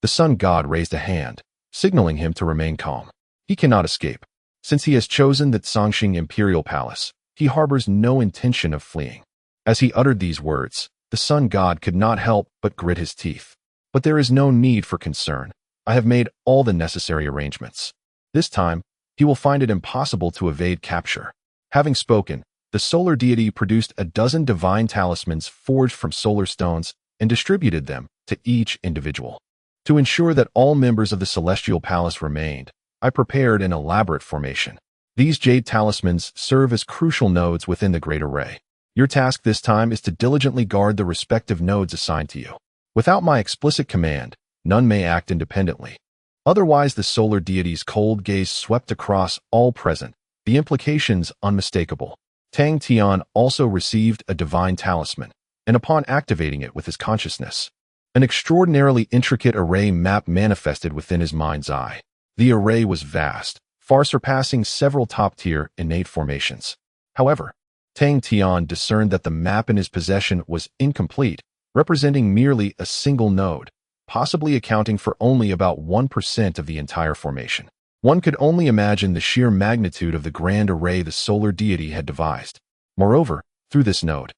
The Sun God raised a hand, signaling him to remain calm. He cannot escape. Since he has chosen the Zhangxing Imperial Palace, he harbors no intention of fleeing. As he uttered these words, the Sun God could not help but grit his teeth. But there is no need for concern. I have made all the necessary arrangements. This time, he will find it impossible to evade capture. Having spoken, the solar deity produced a dozen divine talismans forged from solar stones and distributed them to each individual. To ensure that all members of the celestial palace remained, I prepared an elaborate formation. These jade talismans serve as crucial nodes within the great array. Your task this time is to diligently guard the respective nodes assigned to you. Without my explicit command, none may act independently. Otherwise, the solar deity's cold gaze swept across all present, the implications unmistakable. Tang Tian also received a divine talisman, and upon activating it with his consciousness, an extraordinarily intricate array map manifested within his mind's eye. The array was vast, far surpassing several top-tier innate formations. However, Tang Tian discerned that the map in his possession was incomplete, representing merely a single node, possibly accounting for only about 1% of the entire formation. One could only imagine the sheer magnitude of the grand array the solar deity had devised. Moreover, through this node,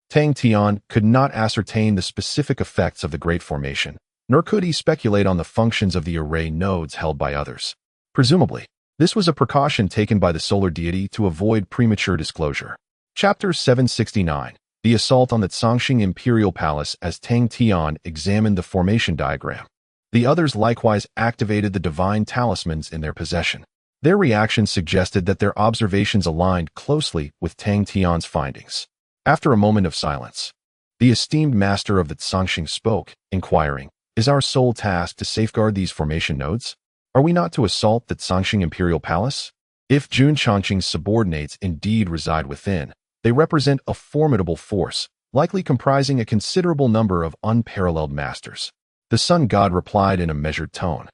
Tang Tian could not ascertain the specific effects of the Great Formation, nor could he speculate on the functions of the array nodes held by others. Presumably, this was a precaution taken by the solar deity to avoid premature disclosure. Chapter 769. The Assault on the Zhangxing Imperial Palace. As Tang Tian examined the formation diagram, the others likewise activated the divine talismans in their possession. Their reactions suggested that their observations aligned closely with Tang Tian's findings. After a moment of silence, the esteemed master of the Zhangxing spoke, inquiring, Is our sole task to safeguard these formation nodes? Are we not to assault the Zhangxing Imperial Palace? If Jun Chongqing's subordinates indeed reside within, they represent a formidable force, likely comprising a considerable number of unparalleled masters. The Sun God replied in a measured tone.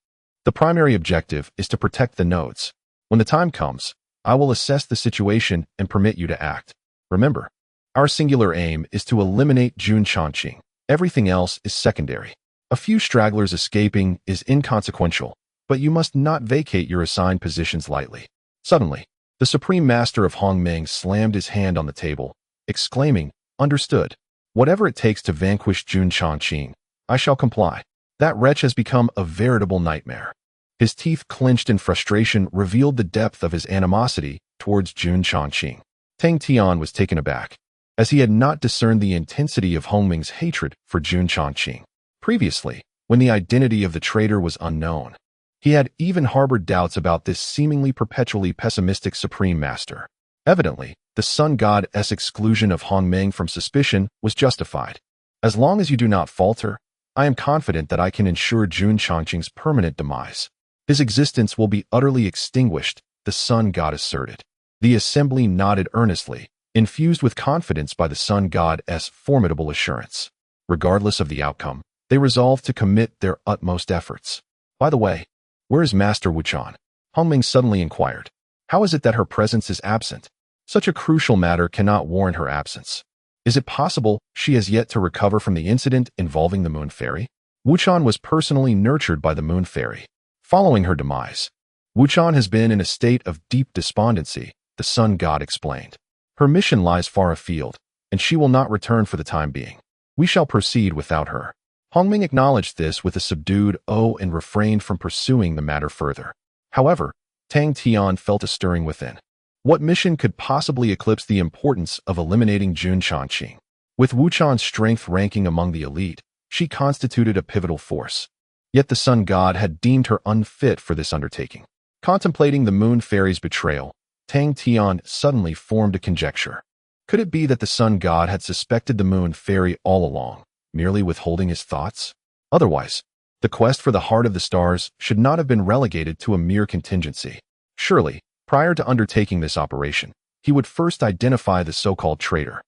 The primary objective is to protect the nodes. When the time comes, I will assess the situation and permit you to act. Remember, our singular aim is to eliminate Jun Chongqing. Everything else is secondary. A few stragglers escaping is inconsequential, but you must not vacate your assigned positions lightly. Suddenly, the Supreme Master of Hongmeng slammed his hand on the table, exclaiming, Understood. Whatever it takes to vanquish Jun Chongqing, I shall comply. That wretch has become a veritable nightmare. His teeth clenched in frustration revealed the depth of his animosity towards Jun Chongqing. Tang Tian was taken aback, as he had not discerned the intensity of Hongmeng's hatred for Jun Chongqing. Previously, when the identity of the traitor was unknown, he had even harbored doubts about this seemingly perpetually pessimistic Supreme Master. Evidently, the Sun God's exclusion of Hongmeng from suspicion was justified. As long as you do not falter, I am confident that I can ensure Jun Chongqing's permanent demise. His existence will be utterly extinguished, the sun god asserted. The assembly nodded earnestly, infused with confidence by the sun god's formidable assurance. Regardless of the outcome, they resolved to commit their utmost efforts. By the way, where is Master Wuchan? Hongming suddenly inquired. How is it that her presence is absent? Such a crucial matter cannot warrant her absence. Is it possible she has yet to recover from the incident involving the Moon Fairy? Wuchan was personally nurtured by the Moon Fairy. Following her demise, Wuchan has been in a state of deep despondency, the sun god explained. Her mission lies far afield, and she will not return for the time being. We shall proceed without her. Hongming acknowledged this with a subdued "oh" and refrained from pursuing the matter further. However, Tang Tian felt a stirring within. What mission could possibly eclipse the importance of eliminating Jun Changqing? With Wuchan's strength ranking among the elite, she constituted a pivotal force. Yet the sun god had deemed her unfit for this undertaking. Contemplating the Moon Fairy's betrayal, Tang Tian suddenly formed a conjecture. Could it be that the sun god had suspected the Moon Fairy all along, merely withholding his thoughts? Otherwise, the quest for the heart of the stars should not have been relegated to a mere contingency. Surely, prior to undertaking this operation, he would first identify the so-called traitor.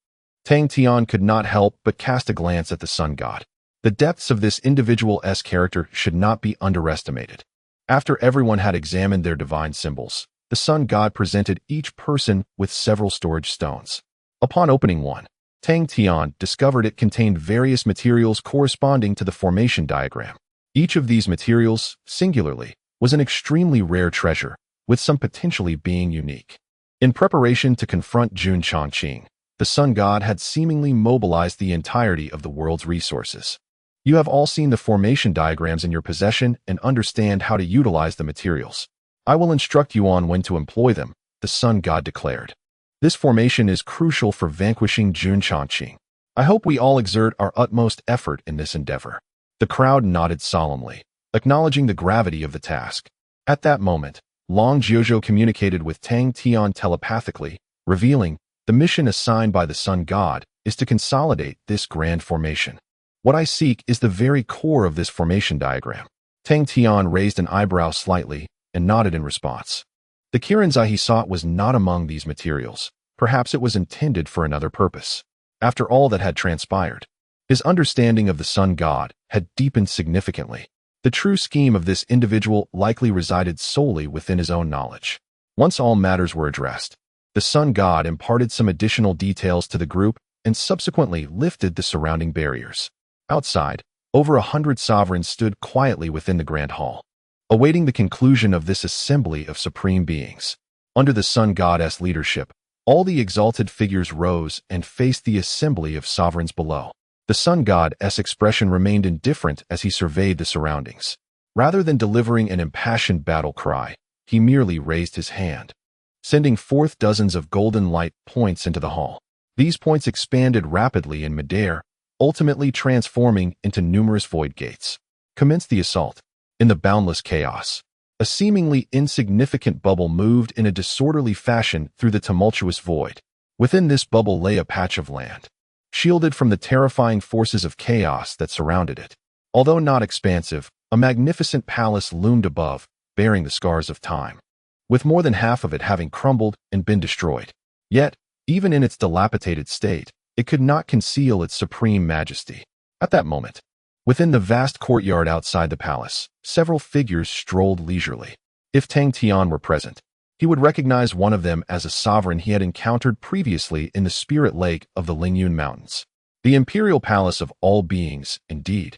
Tang Tian could not help but cast a glance at the sun god. The depths of this individual's character should not be underestimated. After everyone had examined their divine symbols, the sun god presented each person with several storage stones. Upon opening one, Tang Tian discovered it contained various materials corresponding to the formation diagram. Each of these materials, singularly, was an extremely rare treasure, with some potentially being unique. In preparation to confront Jun Changqing, the sun god had seemingly mobilized the entirety of the world's resources. You have all seen the formation diagrams in your possession and understand how to utilize the materials. I will instruct you on when to employ them, the sun god declared. This formation is crucial for vanquishing Jun Changqing. I hope we all exert our utmost effort in this endeavor. The crowd nodded solemnly, acknowledging the gravity of the task. At that moment, Long Jiuzhou communicated with Tang Tian telepathically, revealing, the mission assigned by the sun god is to consolidate this grand formation. What I seek is the very core of this formation diagram. Tang Tian raised an eyebrow slightly and nodded in response. The Kirinzai he sought was not among these materials. Perhaps it was intended for another purpose. After all that had transpired, his understanding of the sun god had deepened significantly. The true scheme of this individual likely resided solely within his own knowledge. Once all matters were addressed, the sun god imparted some additional details to the group and subsequently lifted the surrounding barriers. Outside, over 100 sovereigns stood quietly within the grand hall, awaiting the conclusion of this assembly of supreme beings. Under the sun god's leadership, all the exalted figures rose and faced the assembly of sovereigns below. The sun god's expression remained indifferent as he surveyed the surroundings. Rather than delivering an impassioned battle cry, he merely raised his hand, sending forth dozens of golden light points into the hall. These points expanded rapidly in midair, ultimately transforming into numerous void gates. Commenced the assault. In the boundless chaos, a seemingly insignificant bubble moved in a disorderly fashion through the tumultuous void. Within this bubble lay a patch of land, shielded from the terrifying forces of chaos that surrounded it. Although not expansive, a magnificent palace loomed above, bearing the scars of time, with more than half of it having crumbled and been destroyed. Yet, even in its dilapidated state, it could not conceal its supreme majesty. At that moment, within the vast courtyard outside the palace, several figures strolled leisurely. If Tang Tian were present, he would recognize one of them as a sovereign he had encountered previously in the spirit lake of the Lingyun Mountains. The imperial palace of all beings, indeed,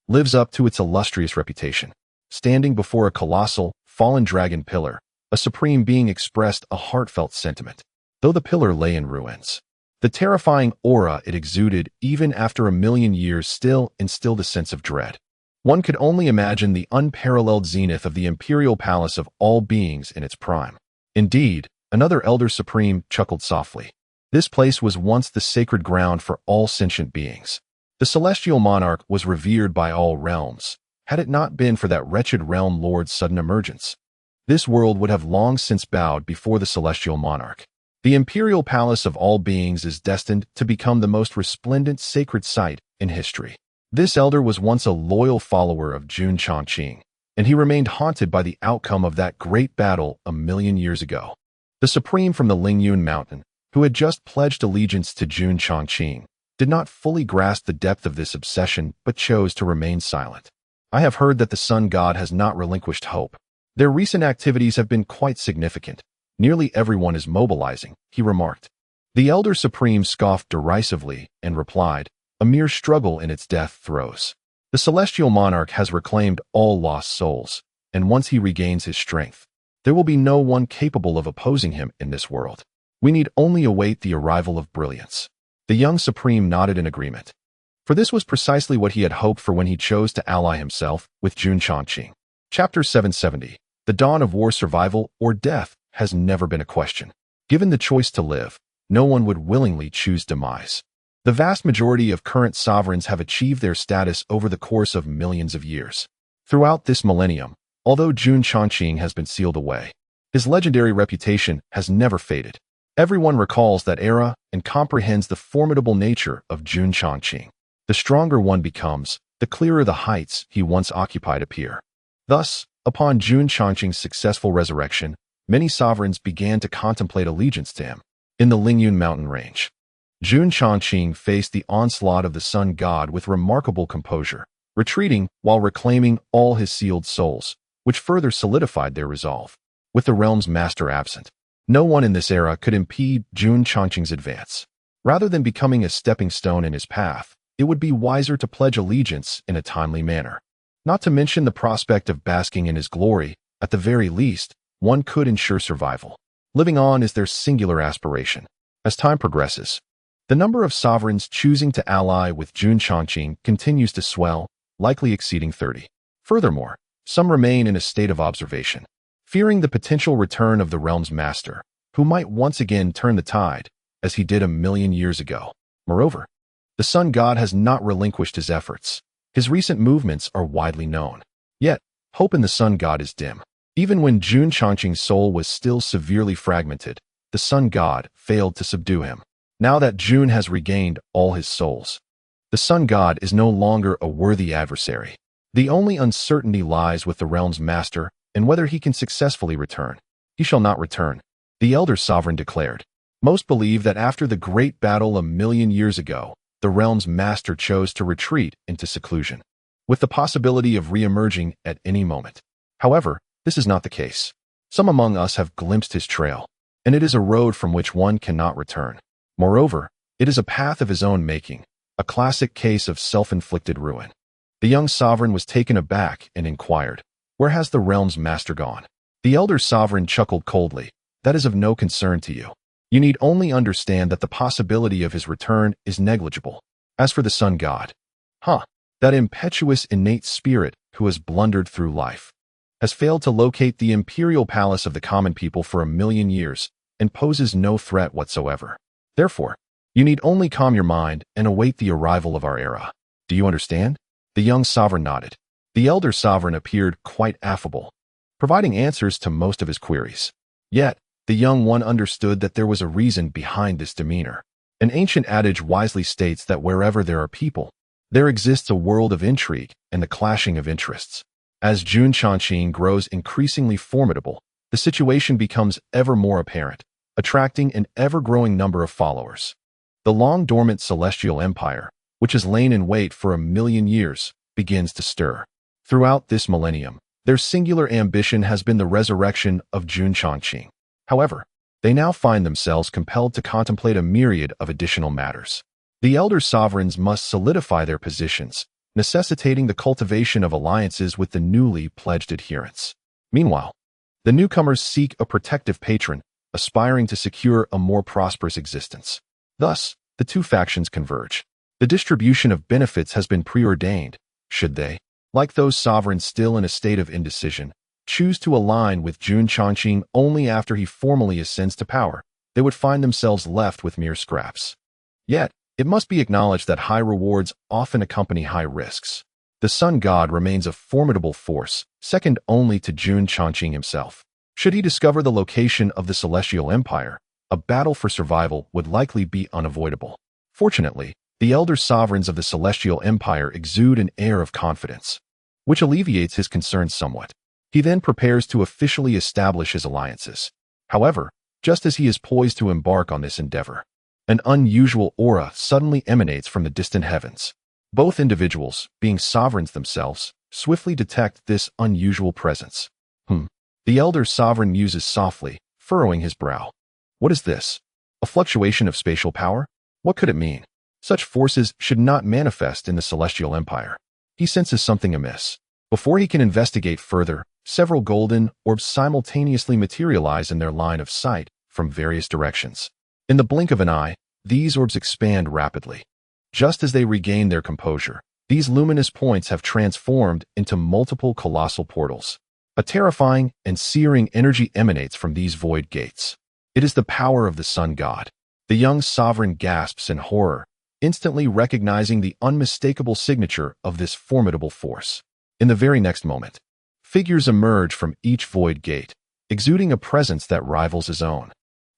lives up to its illustrious reputation. Standing before a colossal, fallen dragon pillar, a supreme being expressed a heartfelt sentiment. Though the pillar lay in ruins, the terrifying aura it exuded even after 1,000,000 years still instilled a sense of dread. One could only imagine the unparalleled zenith of the imperial palace of all beings in its prime. Indeed, another elder supreme chuckled softly. This place was once the sacred ground for all sentient beings. The celestial monarch was revered by all realms. Had it not been for that wretched realm lord's sudden emergence, this world would have long since bowed before the celestial monarch. The imperial palace of all beings is destined to become the most resplendent sacred site in history. This elder was once a loyal follower of Jun Changqing, and he remained haunted by the outcome of that great battle a million years ago. The Supreme from the Lingyun Mountain, who had just pledged allegiance to Jun Chongqing, did not fully grasp the depth of this obsession but chose to remain silent. I have heard that the Sun God has not relinquished hope. Their recent activities have been quite significant. Nearly everyone is mobilizing, he remarked. The Elder Supreme scoffed derisively and replied, a mere struggle in its death throes. The celestial monarch has reclaimed all lost souls, and once he regains his strength, there will be no one capable of opposing him in this world. We need only await the arrival of brilliance. The young Supreme nodded in agreement. For this was precisely what he had hoped for when he chose to ally himself with Jun Chongqing. Chapter 770. The dawn of war, survival or death has never been a question. Given the choice to live, no one would willingly choose demise. The vast majority of current sovereigns have achieved their status over the course of millions of years. Throughout this millennium, although Jun Chongqing has been sealed away, his legendary reputation has never faded. Everyone recalls that era and comprehends the formidable nature of Jun Chongqing. The stronger one becomes, the clearer the heights he once occupied appear. Thus, upon Jun Chongqing's successful resurrection, many sovereigns began to contemplate allegiance to him. In the Lingyun mountain range, Jun Chongqing faced the onslaught of the Sun God with remarkable composure, retreating while reclaiming all his sealed souls, which further solidified their resolve. With the realm's master absent, no one in this era could impede Jun Chongqing's advance. Rather than becoming a stepping stone in his path, it would be wiser to pledge allegiance in a timely manner. Not to mention the prospect of basking in his glory, at the very least, one could ensure survival. Living on is their singular aspiration. As time progresses, the number of sovereigns choosing to ally with Jun Chongqing continues to swell, likely exceeding 30. Furthermore, some remain in a state of observation, fearing the potential return of the realm's master, who might once again turn the tide, as he did a million years ago. Moreover, the Sun God has not relinquished his efforts. His recent movements are widely known. Yet, hope in the Sun God is dim. Even when Jun Chongqing's soul was still severely fragmented, the Sun God failed to subdue him. Now that Jun has regained all his souls, the Sun God is no longer a worthy adversary. The only uncertainty lies with the realm's master and whether he can successfully return. He shall not return, the Elder Sovereign declared. Most believe that after the great battle a million years ago, the realm's master chose to retreat into seclusion, with the possibility of re-emerging at any moment. However, this is not the case. Some among us have glimpsed his trail, and it is a road from which one cannot return. Moreover, it is a path of his own making, a classic case of self-inflicted ruin. The young sovereign was taken aback and inquired, "Where has the realm's master gone?" The elder sovereign chuckled coldly, "That is of no concern to you. You need only understand that the possibility of his return is negligible. As for the Sun God, that impetuous innate spirit who has blundered through life, has failed to locate the imperial palace of the common people for a million years and poses no threat whatsoever. Therefore, you need only calm your mind and await the arrival of our era. Do you understand?" The young sovereign nodded. The elder sovereign appeared quite affable, providing answers to most of his queries. Yet, the young one understood that there was a reason behind this demeanor. An ancient adage wisely states that wherever there are people, there exists a world of intrigue and the clashing of interests. As Jun Chongqing grows increasingly formidable, the situation becomes ever more apparent, attracting an ever-growing number of followers. The long-dormant celestial empire, which has lain in wait for a million years, begins to stir. Throughout this millennium, their singular ambition has been the resurrection of Jun Chongqing. However, they now find themselves compelled to contemplate a myriad of additional matters. The elder sovereigns must solidify their positions, necessitating the cultivation of alliances with the newly pledged adherents. Meanwhile, the newcomers seek a protective patron, aspiring to secure a more prosperous existence. Thus, the two factions converge. The distribution of benefits has been preordained. Should they, like those sovereigns still in a state of indecision, choose to align with Jun Chongqing only after he formally ascends to power, they would find themselves left with mere scraps. Yet, it must be acknowledged that high rewards often accompany high risks. The Sun God remains a formidable force, second only to Jun Chongqing himself. Should he discover the location of the Celestial Empire, a battle for survival would likely be unavoidable. Fortunately, the elder sovereigns of the Celestial Empire exude an air of confidence. which alleviates his concerns somewhat. He then prepares to officially establish his alliances. However, just as he is poised to embark on this endeavor, an unusual aura suddenly emanates from the distant heavens. Both individuals, being sovereigns themselves, swiftly detect this unusual presence. The elder sovereign muses softly, furrowing his brow. What is this? A fluctuation of spatial power? What could it mean? Such forces should not manifest in the celestial empire. He senses something amiss. Before he can investigate further, several golden orbs simultaneously materialize in their line of sight from various directions. In the blink of an eye, these orbs expand rapidly. Just as they regain their composure, these luminous points have transformed into multiple colossal portals. A terrifying and searing energy emanates from these void gates. It is the power of the sun god. The young sovereign gasps in horror, instantly recognizing the unmistakable signature of this formidable force. In the very next moment, figures emerge from each void gate, exuding a presence that rivals his own.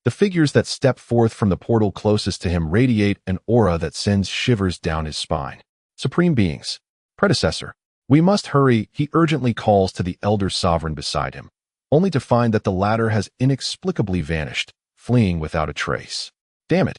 The figures that step forth from the portal closest to him radiate an aura that sends shivers down his spine. Supreme beings. Predecessor. We must hurry, he urgently calls to the elder sovereign beside him, only to find that the latter has inexplicably vanished, fleeing without a trace. Damn it.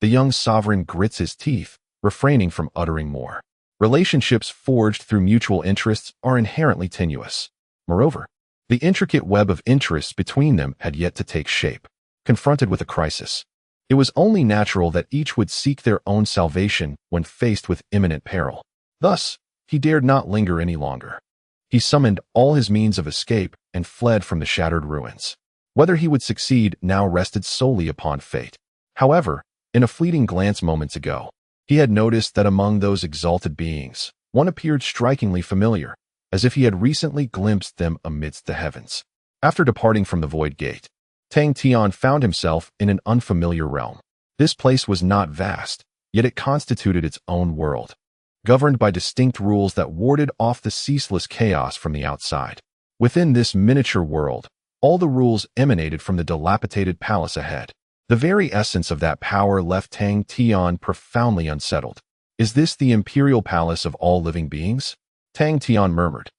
The young sovereign grits his teeth, refraining from uttering more. Relationships forged through mutual interests are inherently tenuous. Moreover, the intricate web of interests between them had yet to take shape. Confronted with a crisis, it was only natural that each would seek their own salvation when faced with imminent peril. Thus, he dared not linger any longer. He summoned all his means of escape and fled from the shattered ruins. Whether he would succeed now rested solely upon fate. However, in a fleeting glance moments ago, he had noticed that among those exalted beings, one appeared strikingly familiar, as if he had recently glimpsed them amidst the heavens. After departing from the void gate, Tang Tian found himself in an unfamiliar realm. This place was not vast, yet it constituted its own world, governed by distinct rules that warded off the ceaseless chaos from the outside. Within this miniature world, all the rules emanated from the dilapidated palace ahead. The very essence of that power left Tang Tian profoundly unsettled. Is this the imperial palace of all living beings? Tang Tian murmured.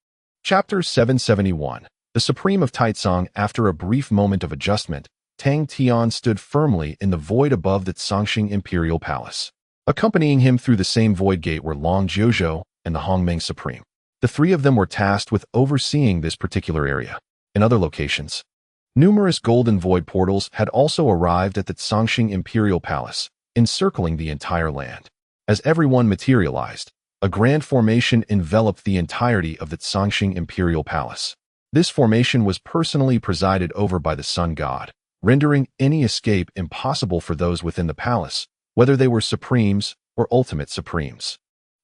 Chapter 771. The Supreme of Taitsong. After a brief moment of adjustment, Tang Tian stood firmly in the void above the Tsongxing Imperial Palace. Accompanying him through the same void gate were Long Jiuzhou and the Hongmeng Supreme. The three of them were tasked with overseeing this particular area. In other locations, numerous golden void portals had also arrived at the Tsongxing Imperial Palace, encircling the entire land. As everyone materialized, a grand formation enveloped the entirety of the Tsongxing Imperial Palace. This formation was personally presided over by the sun god, rendering any escape impossible for those within the palace, whether they were supremes or ultimate supremes.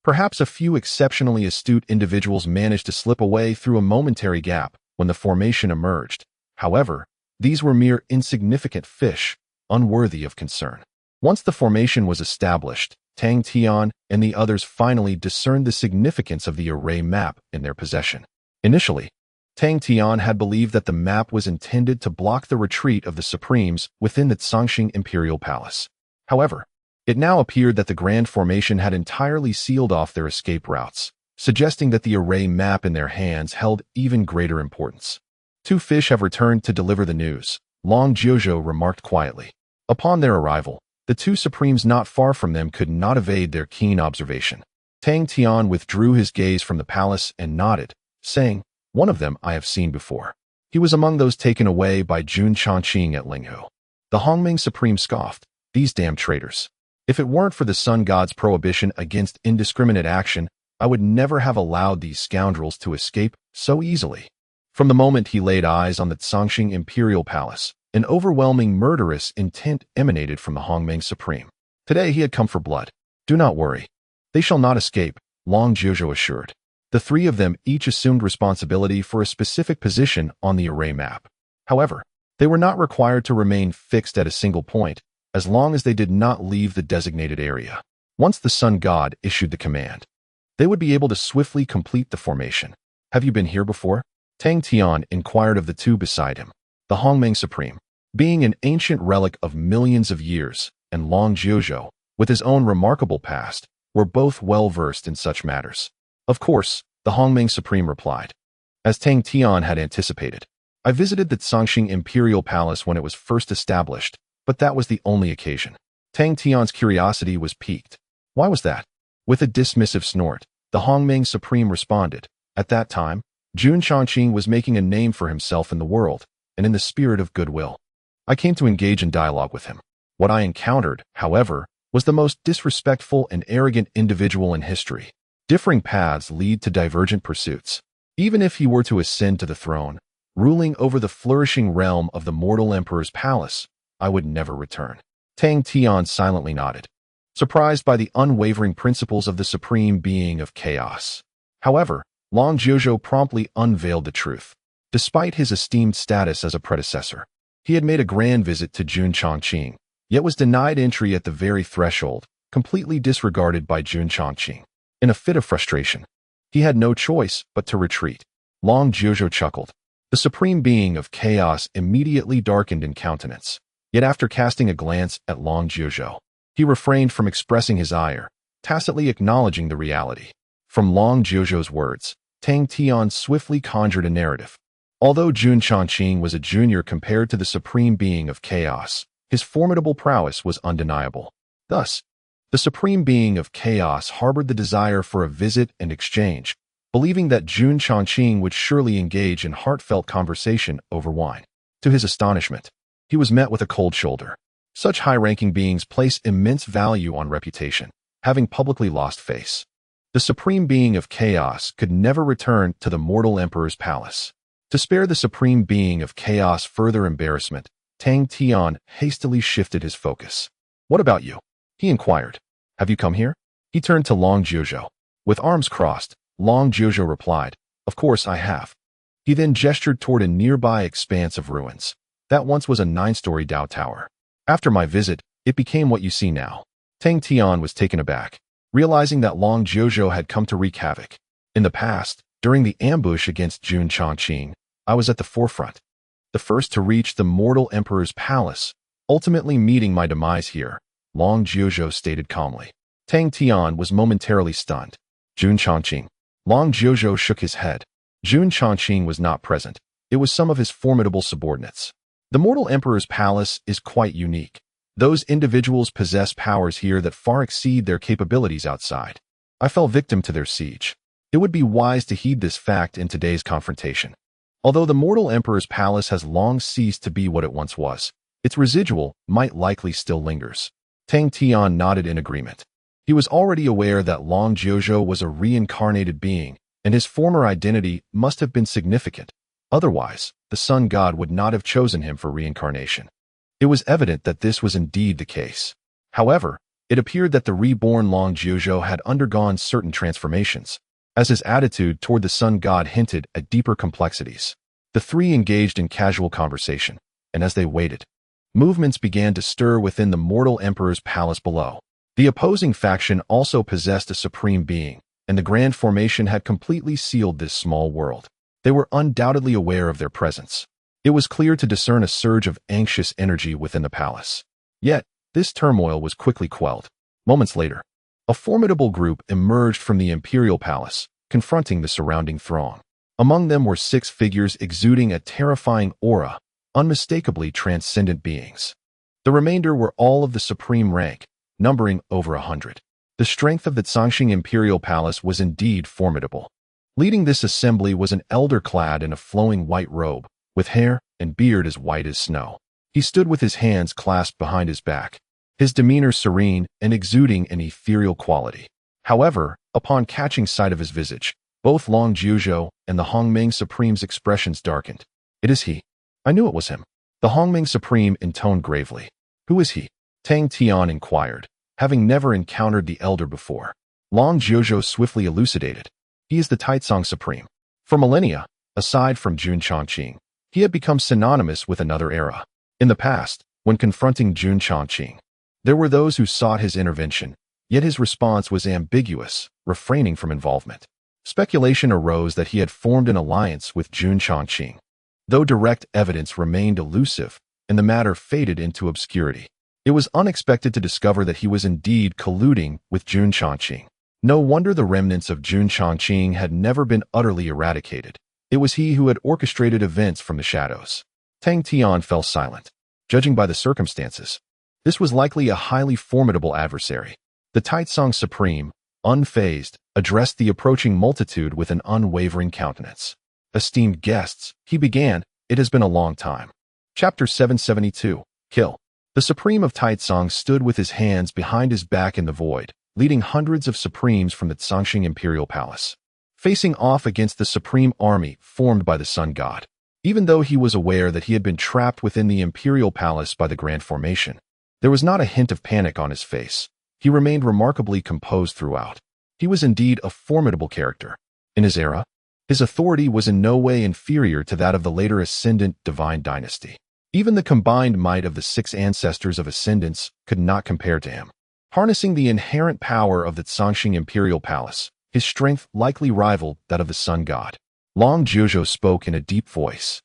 Perhaps a few exceptionally astute individuals managed to slip away through a momentary gap when the formation emerged. However, these were mere insignificant fish, unworthy of concern. Once the formation was established, Tang Tian and the others finally discerned the significance of the array map in their possession. Initially, Tang Tian had believed that the map was intended to block the retreat of the Supremes within the Tsongxing Imperial Palace. However, it now appeared that the Grand Formation had entirely sealed off their escape routes, suggesting that the array map in their hands held even greater importance. Two fish have returned to deliver the news, Long Jiuzhou remarked quietly. Upon their arrival, the two Supremes not far from them could not evade their keen observation. Tang Tian withdrew his gaze from the palace and nodded, saying, "One of them I have seen before. He was among those taken away by Jun Changqing at Linghu." The Hongmeng Supreme scoffed, "These damn traitors. If it weren't for the sun god's prohibition against indiscriminate action, I would never have allowed these scoundrels to escape so easily." From the moment he laid eyes on the Tsongxing Imperial Palace, an overwhelming murderous intent emanated from the Hongmeng Supreme. Today he had come for blood. "Do not worry. They shall not escape," Long Jiuzhou assured. The three of them each assumed responsibility for a specific position on the array map. However, they were not required to remain fixed at a single point, as long as they did not leave the designated area. Once the sun god issued the command, they would be able to swiftly complete the formation. "Have you been here before?" Tang Tian inquired of the two beside him. The Hongmeng Supreme, being an ancient relic of millions of years, and Long Jiuzhou, with his own remarkable past, were both well versed in such matters. "Of course, the Hongming Supreme replied. As Tang Tian had anticipated, I visited the Zhangxing Imperial Palace when it was first established, but that was the only occasion. Tang Tian's curiosity was piqued. Why was that? With a dismissive snort, the Hongming Supreme responded. At that time, Jun Chongqing was making a name for himself in the world, and in the spirit of goodwill, I came to engage in dialogue with him. What I encountered, however, was the most disrespectful and arrogant individual in history. Differing paths lead to divergent pursuits. Even if he were to ascend to the throne, ruling over the flourishing realm of the mortal emperor's palace, I would never return. Tang Tian silently nodded, surprised by the unwavering principles of the supreme being of chaos. However, Long Jiuzhou promptly unveiled the truth. Despite his esteemed status as a predecessor, he had made a grand visit to Jun Chongqing, yet was denied entry at the very threshold, completely disregarded by Jun Chongqing. In a fit of frustration, he had no choice but to retreat. Long Jiuzhou chuckled. The supreme being of chaos immediately darkened in countenance. Yet after casting a glance at Long Jiuzhou, he refrained from expressing his ire, tacitly acknowledging the reality. From Long Jiuzhou's words, Tang Tian swiftly conjured a narrative. Although Jun Chongqing was a junior compared to the supreme being of chaos, his formidable prowess was undeniable. Thus, the supreme being of chaos harbored the desire for a visit and exchange, believing that Jun Chongqing would surely engage in heartfelt conversation over wine. To his astonishment, he was met with a cold shoulder. Such high-ranking beings place immense value on reputation, having publicly lost face. The supreme being of chaos could never return to the mortal emperor's palace. To spare the supreme being of chaos further embarrassment, Tang Tian hastily shifted his focus. What about you? He inquired. Have you come here? He turned to Long Jiuzhou. With arms crossed, Long Jiuzhou replied, Of course I have. He then gestured toward a nearby expanse of ruins. That once was a 9-story Dao Tower. After my visit, it became what you see now. Tang Tian was taken aback, realizing that Long Jiuzhou had come to wreak havoc. In the past, during the ambush against Jun Chongqing, I was at the forefront, the first to reach the mortal emperor's palace, ultimately meeting my demise here, Long Jiuzhou stated calmly. Tang Tian was momentarily stunned. Jun Chongqing. Long Jiuzhou shook his head. Jun Chongqing was not present. It was some of his formidable subordinates. The mortal emperor's palace is quite unique. Those individuals possess powers here that far exceed their capabilities outside. I fell victim to their siege. It would be wise to heed this fact in today's confrontation. Although the mortal emperor's palace has long ceased to be what it once was, its residual might likely still lingers. Tang Tian nodded in agreement. He was already aware that Long Jiuzhou was a reincarnated being, and his former identity must have been significant. Otherwise, the sun god would not have chosen him for reincarnation. It was evident that this was indeed the case. However, it appeared that the reborn Long Jiuzhou had undergone certain transformations, as his attitude toward the sun god hinted at deeper complexities. The three engaged in casual conversation, and as they waited, movements began to stir within the mortal emperor's palace below. The opposing faction also possessed a supreme being, and the grand formation had completely sealed this small world. They were undoubtedly aware of their presence. It was clear to discern a surge of anxious energy within the palace. Yet, this turmoil was quickly quelled. Moments later, a formidable group emerged from the imperial palace, confronting the surrounding throng. Among them were 6 figures exuding a terrifying aura, unmistakably transcendent beings. The remainder were all of the supreme rank, numbering over 100. The strength of the Zhangxing Imperial Palace was indeed formidable. Leading this assembly was an elder clad in a flowing white robe, with hair and beard as white as snow. He stood with his hands clasped behind his back, his demeanor serene and exuding an ethereal quality. However, upon catching sight of his visage, both Long Jiuzhou and the Hongming Supreme's expressions darkened. It is he. I knew it was him. The Hongming Supreme intoned gravely. Who is he? Tang Tian inquired, having never encountered the elder before. Long Jiuzhou swiftly elucidated. He is the Taizong Supreme. For millennia, aside from Jun Chongqing, he had become synonymous with another era. In the past, when confronting Jun Chongqing, there were those who sought his intervention, yet his response was ambiguous, refraining from involvement. Speculation arose that he had formed an alliance with Jun Chongqing, though direct evidence remained elusive and the matter faded into obscurity. It was unexpected to discover that he was indeed colluding with Jun Chongqing. No wonder the remnants of Jun Chongqing had never been utterly eradicated. It was he who had orchestrated events from the shadows. Tang Tian fell silent. Judging by the circumstances, this was likely a highly formidable adversary. The Taitsong Supreme, unfazed, addressed the approaching multitude with an unwavering countenance. Esteemed guests, he began, it has been a long time. Chapter 772, Kill. The Supreme of Taitsong stood with his hands behind his back in the void, leading hundreds of Supremes from the Tsangxing Imperial Palace, facing off against the Supreme Army formed by the Sun God. Even though he was aware that he had been trapped within the Imperial Palace by the Grand Formation, there was not a hint of panic on his face. He remained remarkably composed throughout. He was indeed a formidable character. In his era, his authority was in no way inferior to that of the later Ascendant Divine Dynasty. Even the combined might of the 6 ancestors of Ascendants could not compare to him. Harnessing the inherent power of the Tsangxing Imperial Palace, his strength likely rivaled that of the Sun God. Long Jiuzhou spoke in a deep voice,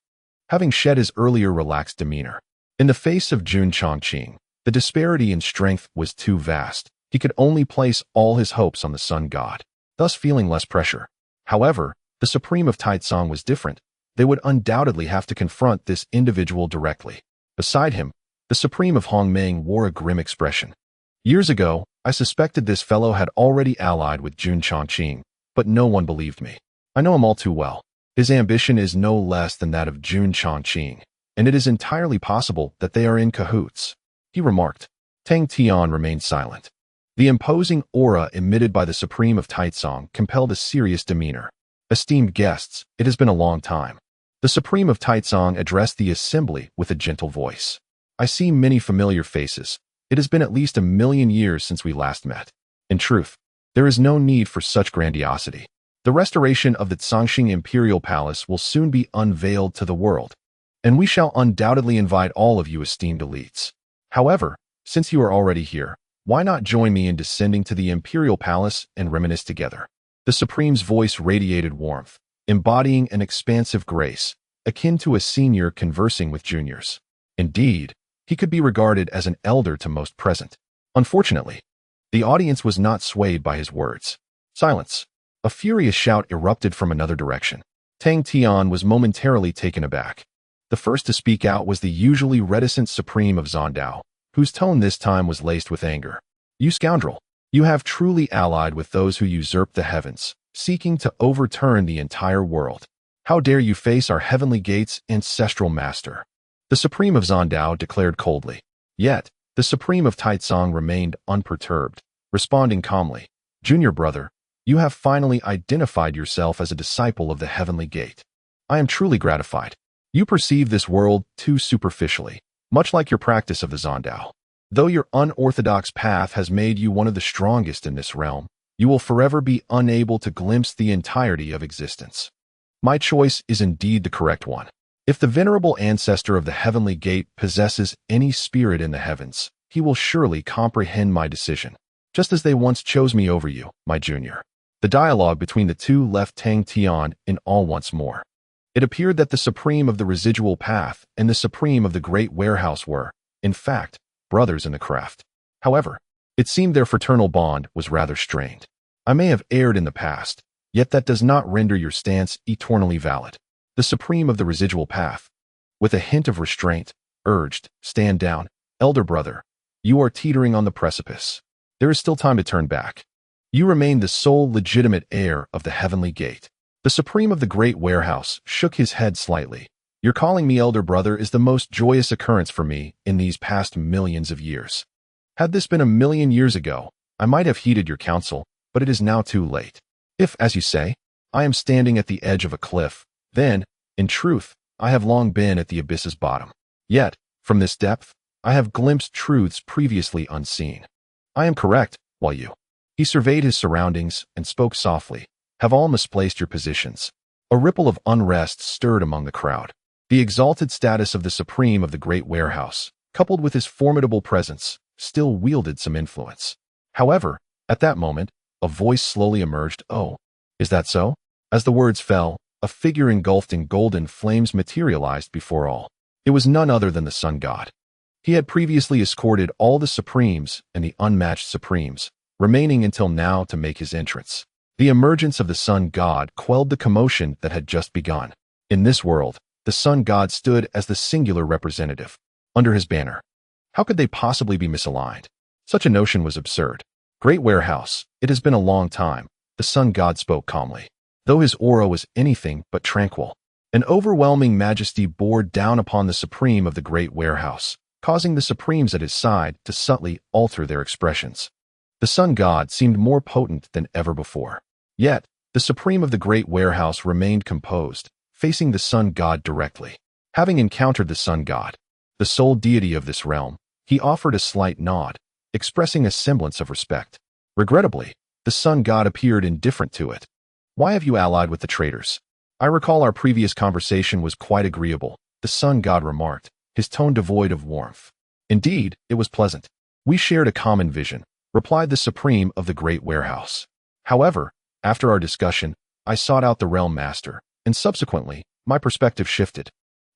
having shed his earlier relaxed demeanor. In the face of Jun Chongqing, the disparity in strength was too vast. He could only place all his hopes on the Sun God, thus feeling less pressure. However, the Supreme of Taitsong was different. They would undoubtedly have to confront this individual directly. Beside him, the Supreme of Hongmeng wore a grim expression. Years ago, I suspected this fellow had already allied with Jun Chongqing, but no one believed me. I know him all too well. His ambition is no less than that of Jun Chongqing, and it is entirely possible that they are in cahoots, he remarked. Tang Tian remained silent. The imposing aura emitted by the Supreme of Taitsong compelled a serious demeanor. Esteemed guests, it has been a long time. The Supreme of Taitsong addressed the assembly with a gentle voice. I see many familiar faces. It has been at least 1,000,000 years since we last met. In truth, there is no need for such grandiosity. The restoration of the Tsangxing Imperial Palace will soon be unveiled to the world, and we shall undoubtedly invite all of you esteemed elites. However, since you are already here, why not join me in descending to the Imperial Palace and reminisce together? The Supreme's voice radiated warmth, embodying an expansive grace, akin to a senior conversing with juniors. Indeed, he could be regarded as an elder to most present. Unfortunately, the audience was not swayed by his words. Silence. A furious shout erupted from another direction. Tang Tian was momentarily taken aback. The first to speak out was the usually reticent Supreme of Zondao, whose tone this time was laced with anger. You scoundrel! You have truly allied with those who usurp the heavens, seeking to overturn the entire world. How dare you face our Heavenly Gate's ancestral master? The Supreme of Zondao declared coldly. Yet, the Supreme of Taitsong remained unperturbed, responding calmly. Junior brother, you have finally identified yourself as a disciple of the Heavenly Gate. I am truly gratified. You perceive this world too superficially, much like your practice of the Zondao. Though your unorthodox path has made you one of the strongest in this realm, you will forever be unable to glimpse the entirety of existence. My choice is indeed the correct one. If the venerable ancestor of the Heavenly Gate possesses any spirit in the heavens, he will surely comprehend my decision, just as they once chose me over you, my junior. The dialogue between the two left Tang Tian in awe once more. It appeared that the Supreme of the Residual Path and the Supreme of the Great Warehouse were, in fact, brothers in the craft. However, it seemed their fraternal bond was rather strained. I may have erred in the past, yet that does not render your stance eternally valid. The Supreme of the Residual Path, with a hint of restraint, urged, stand down, elder brother. You are teetering on the precipice. There is still time to turn back. You remain the sole legitimate heir of the Heavenly Gate. The Supreme of the Great Warehouse shook his head slightly. Your calling me elder brother is the most joyous occurrence for me in these past millions of years. Had this been 1,000,000 years ago, I might have heeded your counsel, but it is now too late. If, as you say, I am standing at the edge of a cliff, then, in truth, I have long been at the abyss's bottom. Yet, from this depth, I have glimpsed truths previously unseen. I am correct, while you. He surveyed his surroundings and spoke softly. Have all misplaced your positions. A ripple of unrest stirred among the crowd. The exalted status of the Supreme of the Great Warehouse, coupled with his formidable presence, still wielded some influence. However, at that moment, a voice slowly emerged. Oh, is that so? As the words fell, a figure engulfed in golden flames materialized before all. It was none other than the Sun God. He had previously escorted all the Supremes and the unmatched Supremes, remaining until now to make his entrance. The emergence of the sun god quelled the commotion that had just begun. In this world, the sun god stood as the singular representative. Under his banner, how could they possibly be misaligned? Such a notion was absurd. Great warehouse, it has been a long time, the sun god spoke calmly, though his aura was anything but tranquil. An overwhelming majesty bore down upon the supreme of the great warehouse, causing the supremes at his side to subtly alter their expressions. The sun god seemed more potent than ever before. Yet, the supreme of the great warehouse remained composed, facing the sun god directly. Having encountered the sun god, the sole deity of this realm, he offered a slight nod, expressing a semblance of respect. Regrettably, the sun god appeared indifferent to it. Why have you allied with the traitors? I recall our previous conversation was quite agreeable, the sun god remarked, his tone devoid of warmth. Indeed, it was pleasant. We shared a common vision, replied the supreme of the great warehouse. However, after our discussion, I sought out the realm master, and subsequently, my perspective shifted.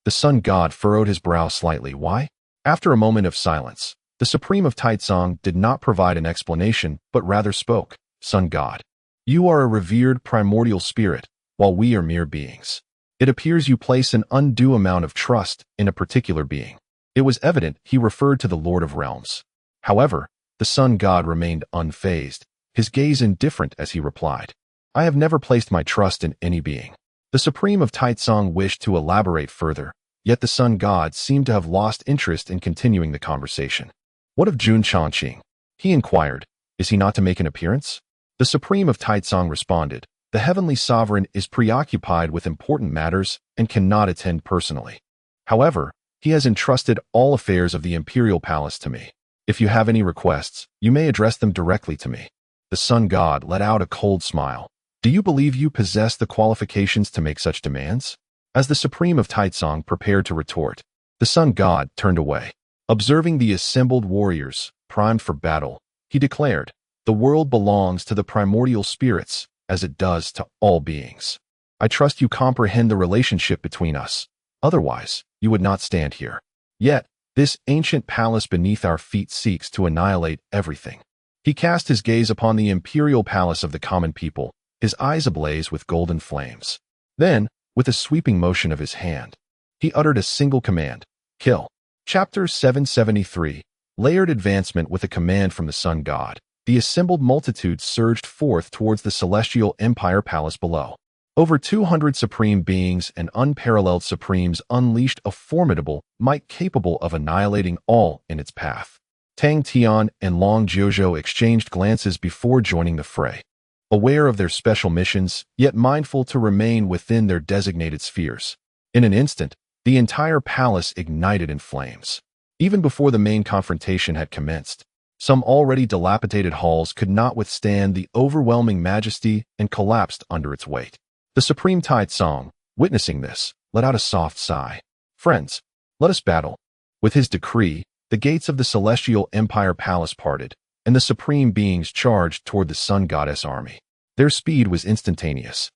The sun god furrowed his brow slightly. Why? After a moment of silence, the supreme of Taitsong did not provide an explanation, but rather spoke. Sun god, you are a revered primordial spirit, while we are mere beings. It appears you place an undue amount of trust in a particular being. It was evident he referred to the Lord of Realms. However, the sun god remained unfazed, his gaze indifferent as he replied, I have never placed my trust in any being. The supreme of Taitsong wished to elaborate further, yet the sun god seemed to have lost interest in continuing the conversation. What of Jun Changqing? He inquired. Is he not to make an appearance? The supreme of Taitsong responded, the heavenly sovereign is preoccupied with important matters and cannot attend personally. However, he has entrusted all affairs of the imperial palace to me. If you have any requests, you may address them directly to me. The sun god let out a cold smile. Do you believe you possess the qualifications to make such demands? As the supreme of Taitsong prepared to retort, the sun god turned away. Observing the assembled warriors, primed for battle, he declared, the world belongs to the primordial spirits, as it does to all beings. I trust you comprehend the relationship between us. Otherwise, you would not stand here. Yet, this ancient palace beneath our feet seeks to annihilate everything. He cast his gaze upon the imperial palace of the common people, his eyes ablaze with golden flames. Then, with a sweeping motion of his hand, he uttered a single command, kill. Chapter 773, Layered Advancement. With a command from the sun god, the assembled multitude surged forth towards the celestial empire palace below. Over 200 supreme beings and unparalleled supremes unleashed a formidable might capable of annihilating all in its path. Tang Tian and Long Jiuzhou exchanged glances before joining the fray. Aware of their special missions, yet mindful to remain within their designated spheres. In an instant, the entire palace ignited in flames. Even before the main confrontation had commenced, some already dilapidated halls could not withstand the overwhelming majesty and collapsed under its weight. The supreme Taitsong, witnessing this, let out a soft sigh. Friends, let us battle. With his decree, the gates of the celestial empire palace parted, and the supreme beings charged toward the sun goddess army. Their speed was instantaneous.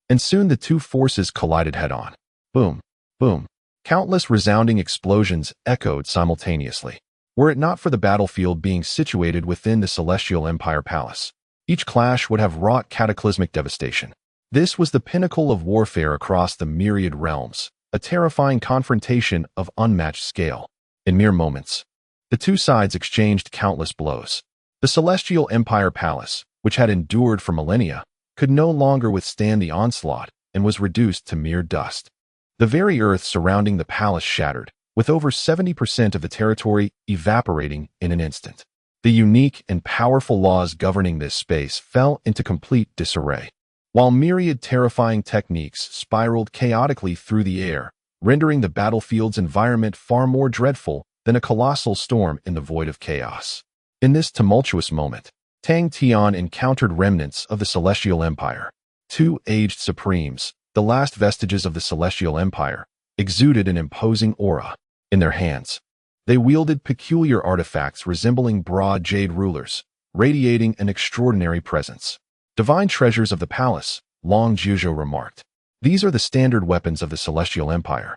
And soon the two forces collided head-on. Boom, boom. Countless resounding explosions echoed simultaneously. Were it not for the battlefield being situated within the celestial empire palace, each clash would have wrought cataclysmic devastation. This was the pinnacle of warfare across the myriad realms, a terrifying confrontation of unmatched scale. In mere moments, the two sides exchanged countless blows. The celestial empire palace, which had endured for millennia, could no longer withstand the onslaught and was reduced to mere dust. The very earth surrounding the palace shattered, with over 70% of the territory evaporating in an instant. The unique and powerful laws governing this space fell into complete disarray, while myriad terrifying techniques spiraled chaotically through the air, rendering the battlefield's environment far more dreadful than a colossal storm in the void of chaos. In this tumultuous moment, Tang Tian encountered remnants of the Celestial Empire. Two aged supremes, the last vestiges of the Celestial Empire, exuded an imposing aura. In their hands, they wielded peculiar artifacts resembling broad jade rulers, radiating an extraordinary presence. Divine treasures of the palace, Long Jiuzhou remarked. These are the standard weapons of the Celestial Empire,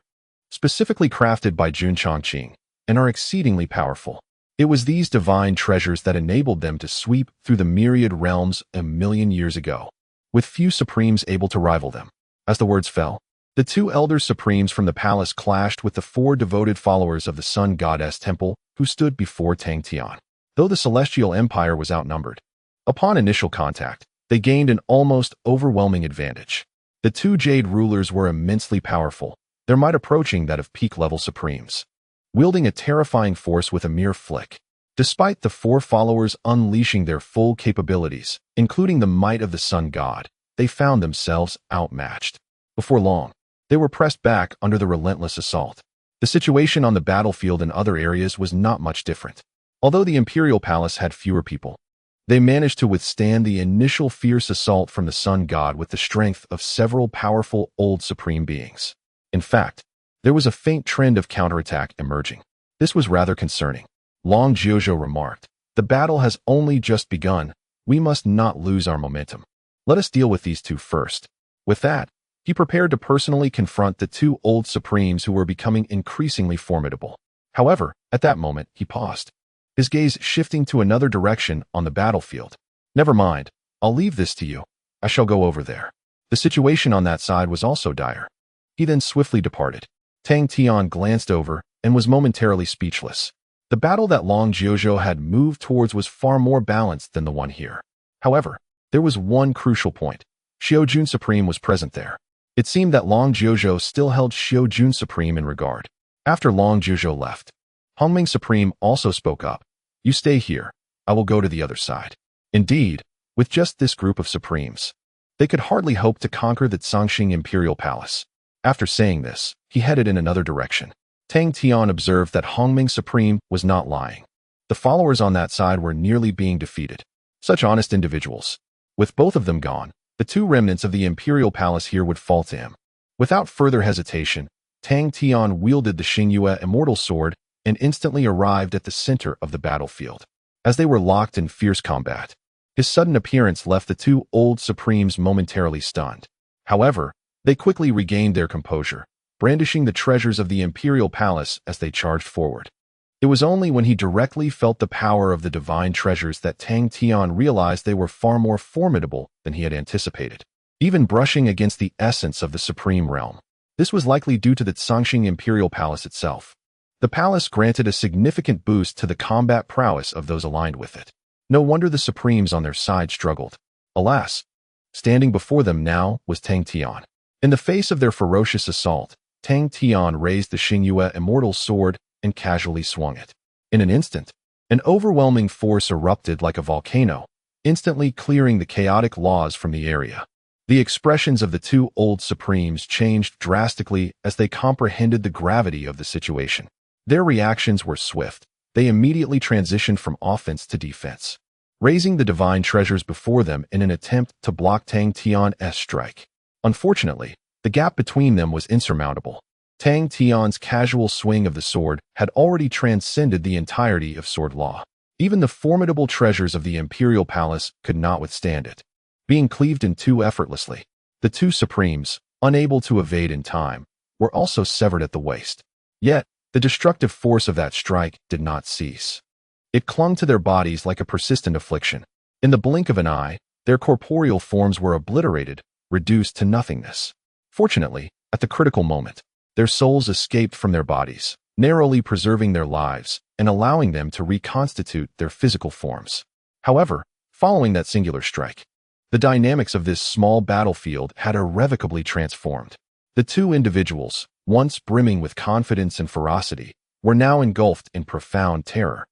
specifically crafted by Jun Changqing, and are exceedingly powerful. It was these divine treasures that enabled them to sweep through the myriad realms a million years ago, with few supremes able to rival them. As the words fell, the two elder supremes from the palace clashed with the four devoted followers of the sun goddess temple who stood before Tang Tian. Though the celestial empire was outnumbered, upon initial contact, they gained an almost overwhelming advantage. The two Jade rulers were immensely powerful, their might approaching that of peak-level supremes, wielding a terrifying force with a mere flick. Despite the four followers unleashing their full capabilities, including the might of the sun god, they found themselves outmatched. Before long, they were pressed back under the relentless assault. The situation on the battlefield and other areas was not much different. Although the Imperial Palace had fewer people, they managed to withstand the initial fierce assault from the sun god with the strength of several powerful old supreme beings. In fact, there was a faint trend of counterattack emerging. This was rather concerning. Long Jiuzhou remarked, "The battle has only just begun. We must not lose our momentum. Let us deal with these two first." With that, he prepared to personally confront the two old supremes who were becoming increasingly formidable. However, at that moment, he paused, his gaze shifting to another direction on the battlefield. "Never mind, I'll leave this to you. I shall go over there." The situation on that side was also dire. He then swiftly departed. Tang Tian glanced over and was momentarily speechless. The battle that Long Jiuzhou had moved towards was far more balanced than the one here. However, there was one crucial point. Xiao Jun Supreme was present there. It seemed that Long Jiuzhou still held Xiao Jun Supreme in regard. After Long Jiuzhou left, Hongming Supreme also spoke up. "You stay here. I will go to the other side." Indeed, with just this group of supremes, they could hardly hope to conquer the Zhangxing Imperial Palace. After saying this, he headed in another direction. Tang Tian observed that Hongming Supreme was not lying. The followers on that side were nearly being defeated. Such honest individuals. With both of them gone, the two remnants of the Imperial Palace here would fall to him. Without further hesitation, Tang Tian wielded the Xingyue Immortal Sword and instantly arrived at the center of the battlefield. As they were locked in fierce combat, his sudden appearance left the two old supremes momentarily stunned. However, they quickly regained their composure, brandishing the treasures of the Imperial Palace as they charged forward. It was only when he directly felt the power of the divine treasures that Tang Tian realized they were far more formidable than he had anticipated, even brushing against the essence of the supreme realm. This was likely due to the Zhangxing Imperial Palace itself. The palace granted a significant boost to the combat prowess of those aligned with it. No wonder the supremes on their side struggled. Alas, standing before them now was Tang Tian. In the face of their ferocious assault, Tang Tian raised the Xingyue Immortal Sword and casually swung it. In an instant, an overwhelming force erupted like a volcano, instantly clearing the chaotic laws from the area. The expressions of the two old supremes changed drastically as they comprehended the gravity of the situation. Their reactions were swift. They immediately transitioned from offense to defense, raising the divine treasures before them in an attempt to block Tang Tian's strike. Unfortunately, the gap between them was insurmountable. Tang Tian's casual swing of the sword had already transcended the entirety of sword law. Even the formidable treasures of the Imperial Palace could not withstand it. Being cleaved in two effortlessly, the two supremes, unable to evade in time, were also severed at the waist. Yet, the destructive force of that strike did not cease. It clung to their bodies like a persistent affliction. In the blink of an eye, their corporeal forms were obliterated, reduced to nothingness. Fortunately, at the critical moment, their souls escaped from their bodies, narrowly preserving their lives and allowing them to reconstitute their physical forms. However, following that singular strike, the dynamics of this small battlefield had irrevocably transformed. The two individuals, once brimming with confidence and ferocity, were now engulfed in profound terror.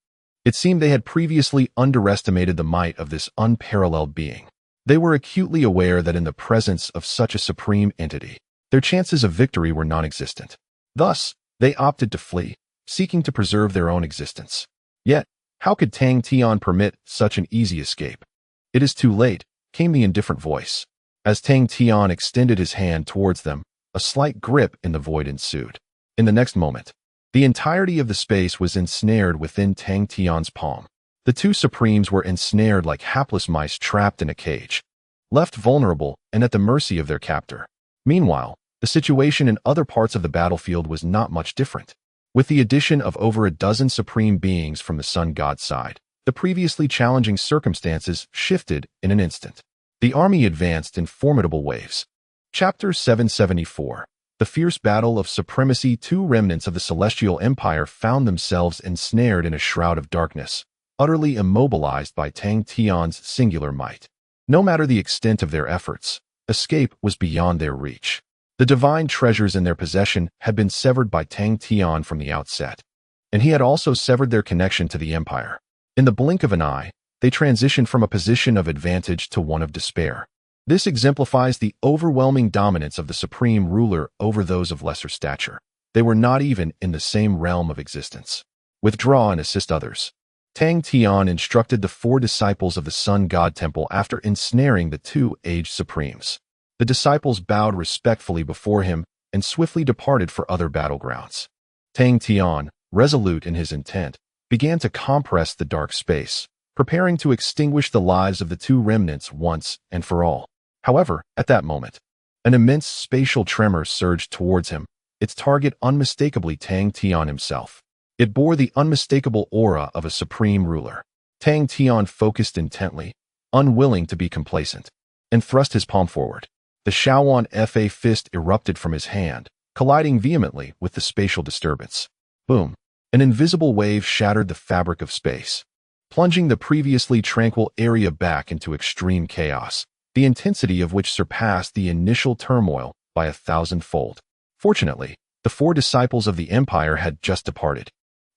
It seemed they had previously underestimated the might of this unparalleled being. They were acutely aware that in the presence of such a supreme entity, their chances of victory were non-existent. Thus, they opted to flee, seeking to preserve their own existence. Yet, how could Tang Tian permit such an easy escape? "It is too late," came the indifferent voice. As Tang Tian extended his hand towards them, a slight grip in the void ensued. In the next moment, the entirety of the space was ensnared within Tang Tian's palm. The two supremes were ensnared like hapless mice trapped in a cage, left vulnerable and at the mercy of their captor. Meanwhile, the situation in other parts of the battlefield was not much different. With the addition of over a dozen supreme beings from the sun god's side, the previously challenging circumstances shifted in an instant. The army advanced in formidable waves. Chapter 774. The fierce battle of supremacy. Two remnants of the celestial empire found themselves ensnared in a shroud of darkness, utterly immobilized by Tang Tian's singular might. No matter the extent of their efforts, escape was beyond their reach. The divine treasures in their possession had been severed by Tang Tian from the outset, and he had also severed their connection to the empire. In the blink of an eye, they transitioned from a position of advantage to one of despair. This exemplifies the overwhelming dominance of the supreme ruler over those of lesser stature. They were not even in the same realm of existence. Withdraw and assist others. Tang Tian instructed the 4 disciples of the Sun God Temple after ensnaring the 2 aged supremes. The disciples bowed respectfully before him and swiftly departed for other battlegrounds. Tang Tian, resolute in his intent, began to compress the dark space, preparing to extinguish the lives of the 2 remnants once and for all. However, at that moment, an immense spatial tremor surged towards him, its target unmistakably Tang Tian himself. It bore the unmistakable aura of a supreme ruler. Tang Tian focused intently, unwilling to be complacent, and thrust his palm forward. The Shaoan Fa fist erupted from his hand, colliding vehemently with the spatial disturbance. Boom! An invisible wave shattered the fabric of space, plunging the previously tranquil area back into extreme chaos, the intensity of which surpassed the initial turmoil by 1,000-fold. Fortunately, the 4 disciples of the empire had just departed.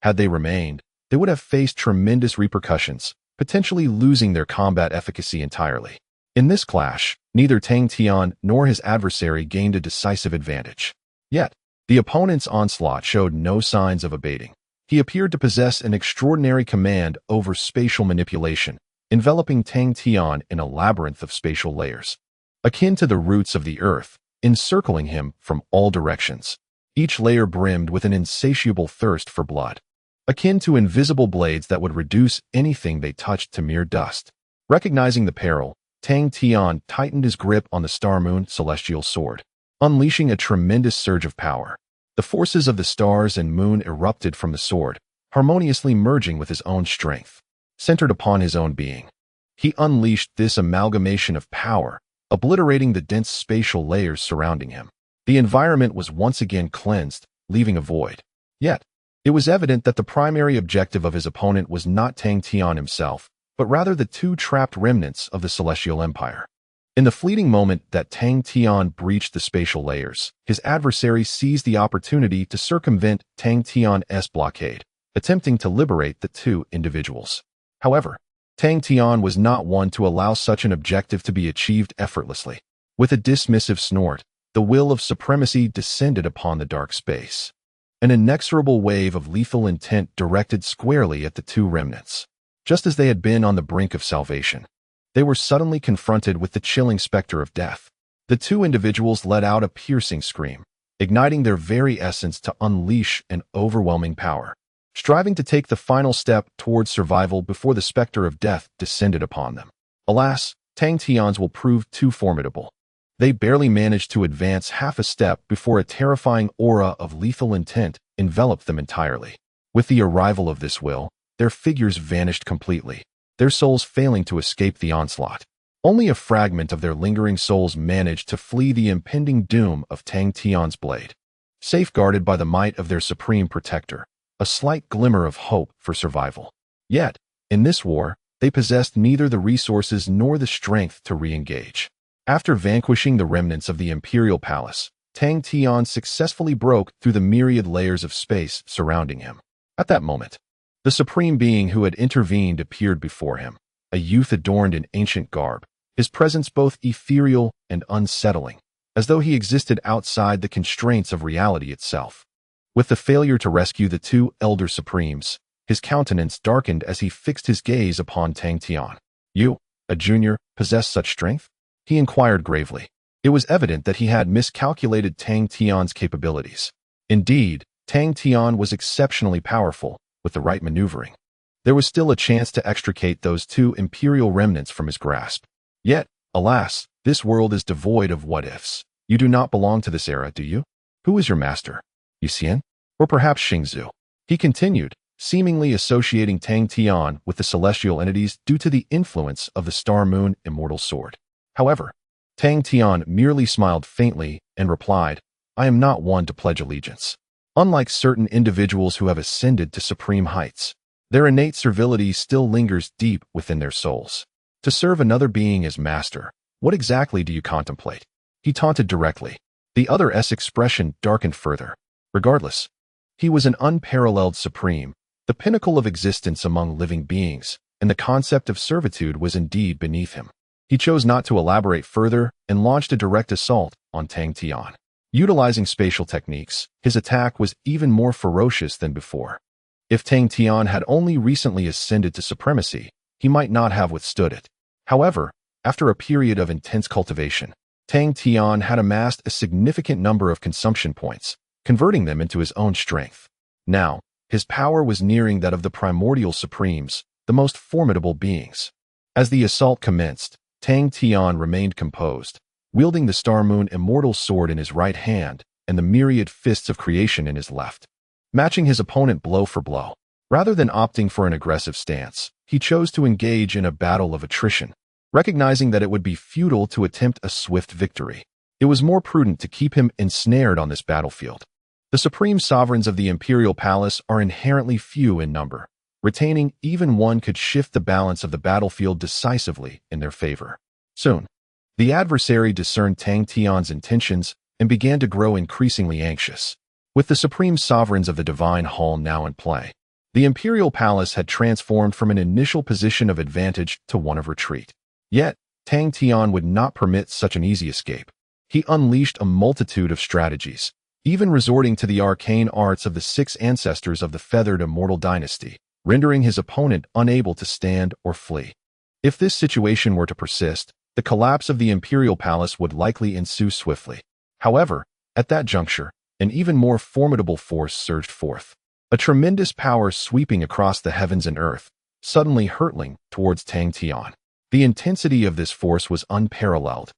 Had they remained, they would have faced tremendous repercussions, potentially losing their combat efficacy entirely. In this clash, neither Tang Tian nor his adversary gained a decisive advantage. Yet, the opponent's onslaught showed no signs of abating. He appeared to possess an extraordinary command over spatial manipulation, enveloping Tang Tian in a labyrinth of spatial layers, akin to the roots of the earth, encircling him from all directions. Each layer brimmed with an insatiable thirst for blood, akin to invisible blades that would reduce anything they touched to mere dust. Recognizing the peril, Tang Tian tightened his grip on the Star Moon celestial sword, unleashing a tremendous surge of power. The forces of the stars and moon erupted from the sword, harmoniously merging with his own strength, centered upon his own being. He unleashed this amalgamation of power, obliterating the dense spatial layers surrounding him. The environment was once again cleansed, leaving a void. Yet, it was evident that the primary objective of his opponent was not Tang Tian himself, but rather the 2 trapped remnants of the Celestial Empire. In the fleeting moment that Tang Tian breached the spatial layers, his adversary seized the opportunity to circumvent Tang Tian's blockade, attempting to liberate the 2 individuals. However, Tang Tian was not one to allow such an objective to be achieved effortlessly. With a dismissive snort, the will of supremacy descended upon the dark space, an inexorable wave of lethal intent directed squarely at the 2 remnants. Just as they had been on the brink of salvation, they were suddenly confronted with the chilling specter of death. The 2 individuals let out a piercing scream, igniting their very essence to unleash an overwhelming power, striving to take the final step towards survival before the specter of death descended upon them. Alas, Tang Tian's will proved too formidable. They barely managed to advance half a step before a terrifying aura of lethal intent enveloped them entirely. With the arrival of this will, their figures vanished completely, their souls failing to escape the onslaught. Only a fragment of their lingering souls managed to flee the impending doom of Tang Tian's blade. Safeguarded by the might of their supreme protector, a slight glimmer of hope for survival. Yet, in this war, they possessed neither the resources nor the strength to re-engage. After vanquishing the remnants of the imperial palace, Tang Tian successfully broke through the myriad layers of space surrounding him. At that moment, the supreme being who had intervened appeared before him, a youth adorned in ancient garb, his presence both ethereal and unsettling, as though he existed outside the constraints of reality itself. With the failure to rescue the 2 elder supremes, his countenance darkened as he fixed his gaze upon Tang Tian. "You, a junior, possess such strength?" he inquired gravely. It was evident that he had miscalculated Tang Tian's capabilities. Indeed, Tang Tian was exceptionally powerful. With the right maneuvering, there was still a chance to extricate those 2 imperial remnants from his grasp. Yet, alas, this world is devoid of what-ifs. You do not belong to this era, do you? Who is your master? Yuxian? Or perhaps Xingzhu. He continued, seemingly associating Tang Tian with the celestial entities due to the influence of the Star Moon Immortal Sword. However, Tang Tian merely smiled faintly and replied, I am not one to pledge allegiance. Unlike certain individuals who have ascended to supreme heights, their innate servility still lingers deep within their souls. To serve another being as master, what exactly do you contemplate? He taunted directly. The other's expression darkened further. Regardless, he was an unparalleled supreme, the pinnacle of existence among living beings, and the concept of servitude was indeed beneath him. He chose not to elaborate further and launched a direct assault on Tang Tian. Utilizing spatial techniques, his attack was even more ferocious than before. If Tang Tian had only recently ascended to supremacy, he might not have withstood it. However, after a period of intense cultivation, Tang Tian had amassed a significant number of consumption points, converting them into his own strength. Now, his power was nearing that of the primordial supremes, the most formidable beings. As the assault commenced, Tang Tian remained composed, wielding the Star Moon Immortal Sword in his right hand and the myriad fists of creation in his left, matching his opponent blow for blow. Rather than opting for an aggressive stance, he chose to engage in a battle of attrition, recognizing that it would be futile to attempt a swift victory. It was more prudent to keep him ensnared on this battlefield. The supreme sovereigns of the imperial palace are inherently few in number. Retaining even one could shift the balance of the battlefield decisively in their favor. Soon, the adversary discerned Tang Tian's intentions and began to grow increasingly anxious. With the supreme sovereigns of the divine hall now in play, the imperial palace had transformed from an initial position of advantage to one of retreat. Yet, Tang Tian would not permit such an easy escape. He unleashed a multitude of strategies, even resorting to the arcane arts of the 6 ancestors of the feathered immortal dynasty, rendering his opponent unable to stand or flee. If this situation were to persist, the collapse of the imperial palace would likely ensue swiftly. However, at that juncture, an even more formidable force surged forth. A tremendous power sweeping across the heavens and earth, suddenly hurtling towards Tang Tian. The intensity of this force was unparalleled,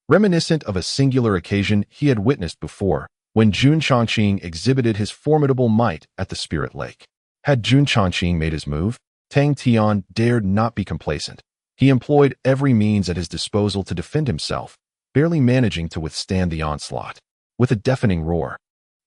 reminiscent of a singular occasion he had witnessed before, when Jun Changqing exhibited his formidable might at the Spirit Lake. Had Jun Changqing made his move, Tang Tian dared not be complacent. He employed every means at his disposal to defend himself, barely managing to withstand the onslaught. With a deafening roar,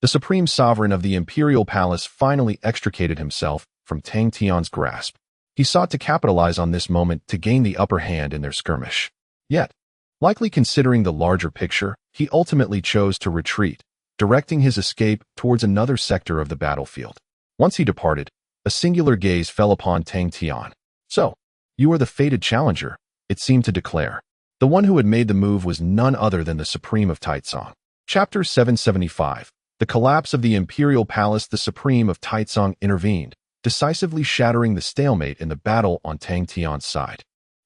the supreme sovereign of the imperial palace finally extricated himself from Tang Tian's grasp. He sought to capitalize on this moment to gain the upper hand in their skirmish. Yet, likely considering the larger picture, he ultimately chose to retreat, directing his escape towards another sector of the battlefield. Once he departed, a singular gaze fell upon Tang Tian. So, you are the fated challenger, it seemed to declare. The one who had made the move was none other than the Supreme of Taizong. Chapter 775. The collapse of the imperial palace. The Supreme of Taizong intervened, decisively shattering the stalemate in the battle on Tang Tian's side,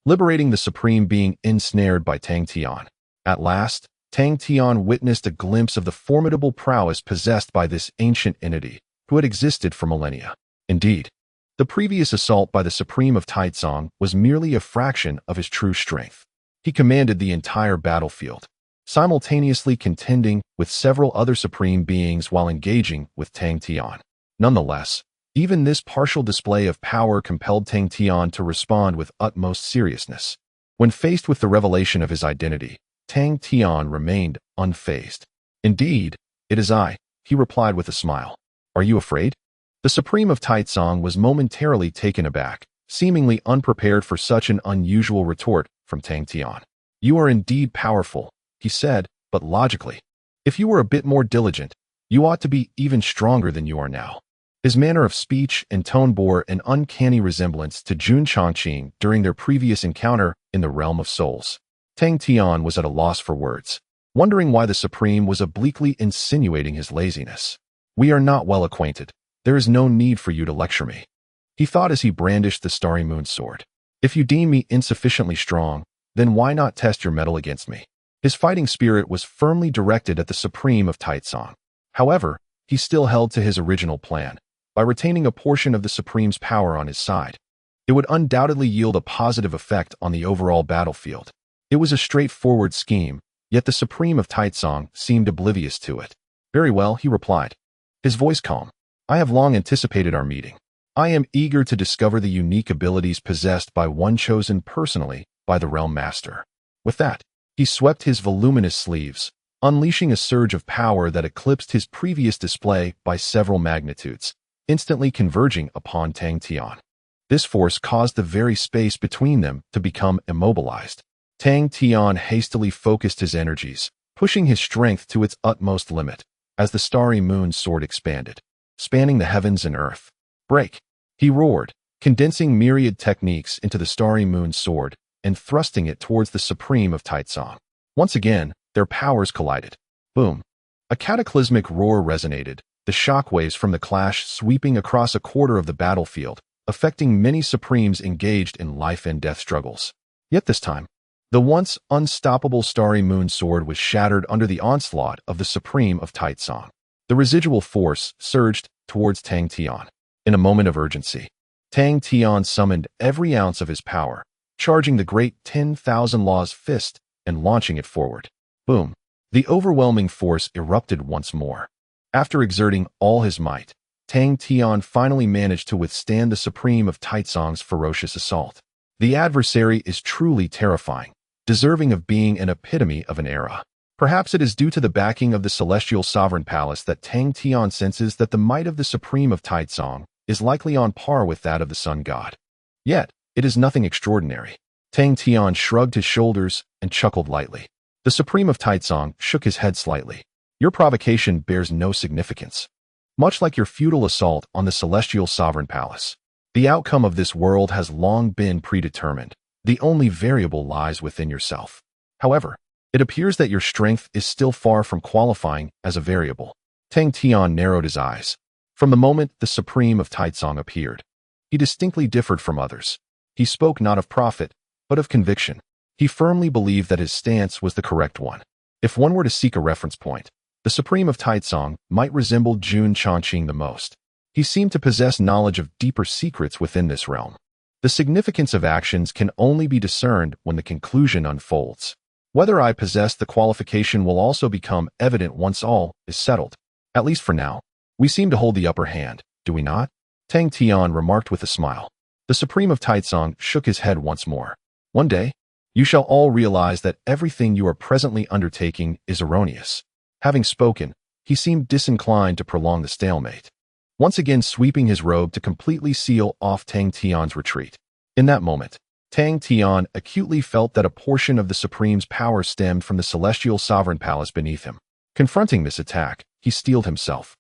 liberating the Supreme being ensnared by Tang Tian. At last, Tang Tian witnessed a glimpse of the formidable prowess possessed by this ancient entity, who had existed for millennia. Indeed, the previous assault by the Supreme of Taizong was merely a fraction of his true strength. He commanded the entire battlefield, simultaneously contending with several other supreme beings while engaging with Tang Tian. Nonetheless, even this partial display of power compelled Tang Tian to respond with utmost seriousness. When faced with the revelation of his identity, Tang Tian remained unfazed. Indeed, it is I, he replied with a smile. Are you afraid? The Supreme of Taizong was momentarily taken aback, seemingly unprepared for such an unusual retort from Tang Tian. You are indeed powerful, he said, but logically. If you were a bit more diligent, you ought to be even stronger than you are now. His manner of speech and tone bore an uncanny resemblance to Jun Changqing during their previous encounter in the realm of souls. Tang Tian was at a loss for words, wondering why the Supreme was obliquely insinuating his laziness. We are not well acquainted. There is no need for you to lecture me, he thought as he brandished the Starry Moon sword. If you deem me insufficiently strong, then why not test your mettle against me? His fighting spirit was firmly directed at the Supreme of Taizong. However, he still held to his original plan. By retaining a portion of the Supreme's power on his side, it would undoubtedly yield a positive effect on the overall battlefield. It was a straightforward scheme, yet the Supreme of Taizong seemed oblivious to it. Very well, he replied. his voice calm. I have long anticipated our meeting. I am eager to discover the unique abilities possessed by one chosen personally by the Realm Master. With that, he swept his voluminous sleeves, unleashing a surge of power that eclipsed his previous display by several magnitudes, instantly converging upon Tang Tian. This force caused the very space between them to become immobilized. Tang Tian hastily focused his energies, pushing his strength to its utmost limit, as the starry moon's sword expanded, spanning the heavens and earth. Break! He roared, condensing myriad techniques into the starry moon's sword and thrusting it towards the Supreme of Taitsong. Once again, their powers collided. Boom! A cataclysmic roar resonated, the shockwaves from the clash sweeping across a quarter of the battlefield, affecting many Supremes engaged in life-and-death struggles. Yet this time, the once unstoppable starry moon sword was shattered under the onslaught of the Supreme of Taitsong. The residual force surged towards Tang Tian. In a moment of urgency, Tang Tian summoned every ounce of his power, charging the great 10,000 Laws fist and launching it forward. Boom! The overwhelming force erupted once more. After exerting all his might, Tang Tian finally managed to withstand the Supreme of Taitsong's ferocious assault. The adversary is truly terrifying, deserving of being an epitome of an era. Perhaps it is due to the backing of the Celestial Sovereign Palace that Tang Tian senses that the might of the Supreme of Taitsong is likely on par with that of the Sun God. Yet, it is nothing extraordinary. Tang Tian shrugged his shoulders and chuckled lightly. The Supreme of Taitsong shook his head slightly. Your provocation bears no significance. Much like your futile assault on the Celestial Sovereign Palace, the outcome of this world has long been predetermined. The only variable lies within yourself. However, it appears that your strength is still far from qualifying as a variable. Tang Tian narrowed his eyes. From the moment the Supreme of Taitsong appeared, he distinctly differed from others. He spoke not of profit, but of conviction. He firmly believed that his stance was the correct one. If one were to seek a reference point, the Supreme of Taitsong might resemble Jun Chongqing the most. He seemed to possess knowledge of deeper secrets within this realm. The significance of actions can only be discerned when the conclusion unfolds. Whether I possess the qualification will also become evident once all is settled. At least for now. We seem to hold the upper hand, do we not? Tang Tian remarked with a smile. The Supreme of Taitsong shook his head once more. One day, you shall all realize that everything you are presently undertaking is erroneous. Having spoken, he seemed disinclined to prolong the stalemate, once again sweeping his robe to completely seal off Tang Tian's retreat. In that moment, Tang Tian acutely felt that a portion of the Supreme's power stemmed from the Celestial Sovereign Palace beneath him. Confronting this attack, he steeled himself.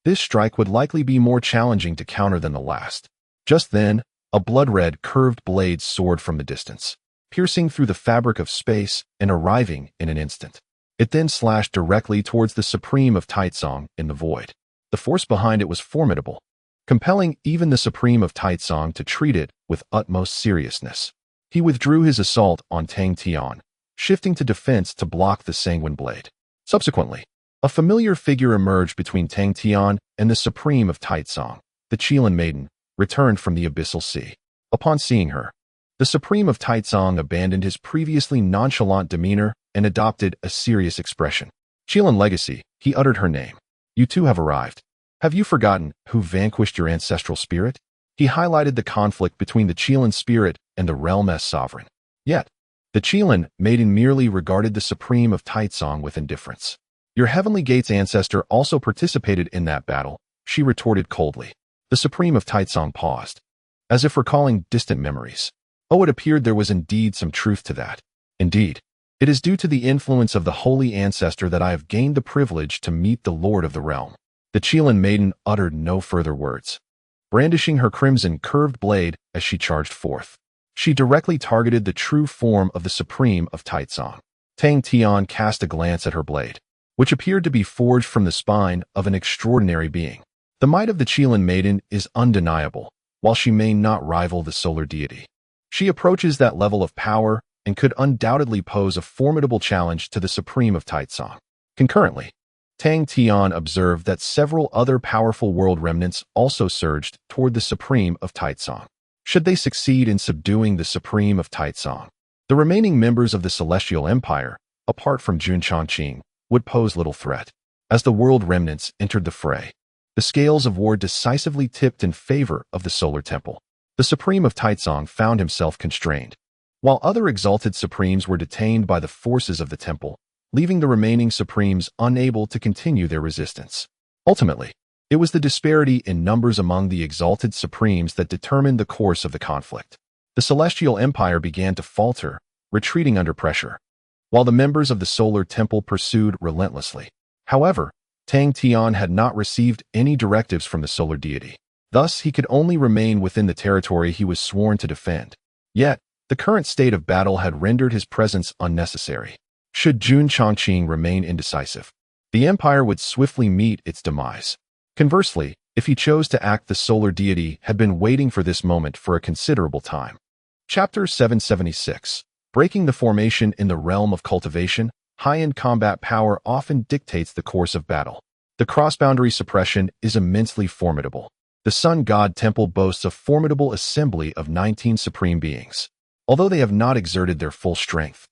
This strike would likely be more challenging to counter than the last. Just then, a blood-red curved blade soared from the distance, piercing through the fabric of space and arriving in an instant. It then slashed directly towards the Supreme of Taitsong in the void. The force behind it was formidable, compelling even the Supreme of Taitsong to treat it with utmost seriousness. He withdrew his assault on Tang Tian, shifting to defense to block the sanguine blade. Subsequently, a familiar figure emerged between Tang Tian and the Supreme of Taitsong. The Qilin Maiden returned from the Abyssal Sea. Upon seeing her, the Supreme of Taitsong abandoned his previously nonchalant demeanor and adopted a serious expression. Qilin Legacy, he uttered her name. You too have arrived. Have you forgotten who vanquished your ancestral spirit? He highlighted the conflict between the Qilin spirit and the realm-s sovereign. Yet, the Qilin Maiden merely regarded the Supreme of Taitsong with indifference. Your Heavenly Gate's ancestor also participated in that battle, she retorted coldly. The Supreme of Taitsong paused, as if recalling distant memories. Oh, it appeared there was indeed some truth to that. Indeed, it is due to the influence of the Holy Ancestor that I have gained the privilege to meet the Lord of the Realm. The Qilin Maiden uttered no further words, brandishing her crimson curved blade as she charged forth. She directly targeted the true form of the Supreme of Taitsong. Tang Tian cast a glance at her blade, which appeared to be forged from the spine of an extraordinary being. The might of the Qilin Maiden is undeniable, while she may not rival the solar deity. She approaches that level of power and could undoubtedly pose a formidable challenge to the Supreme of Taitsong. Concurrently, Tang Tian observed that several other powerful world remnants also surged toward the Supreme of Taitsong. Should they succeed in subduing the Supreme of Taitsong, the remaining members of the Celestial Empire, apart from Jun Chongqing, would pose little threat. As the world remnants entered the fray, The scales of war decisively tipped in favor of the Solar Temple. The Supreme of Taizong found himself constrained, while other exalted Supremes were detained by the forces of the temple, leaving the remaining Supremes unable to continue their resistance. Ultimately, it was the disparity in numbers among the exalted Supremes that determined the course of the conflict. The Celestial Empire began to falter, retreating under pressure, while the members of the Solar Temple pursued relentlessly. However, Tang Tian had not received any directives from the solar deity. Thus, he could only remain within the territory he was sworn to defend. Yet, the current state of battle had rendered his presence unnecessary. Should Jun Chongqing remain indecisive, the empire would swiftly meet its demise. Conversely, if he chose to act, the solar deity had been waiting for this moment for a considerable time. Chapter 776. Breaking the formation in the realm of cultivation. High-end combat power often dictates the course of battle. The cross-boundary suppression is immensely formidable. The Sun God Temple boasts a formidable assembly of 19 supreme beings. Although they have not exerted their full strength,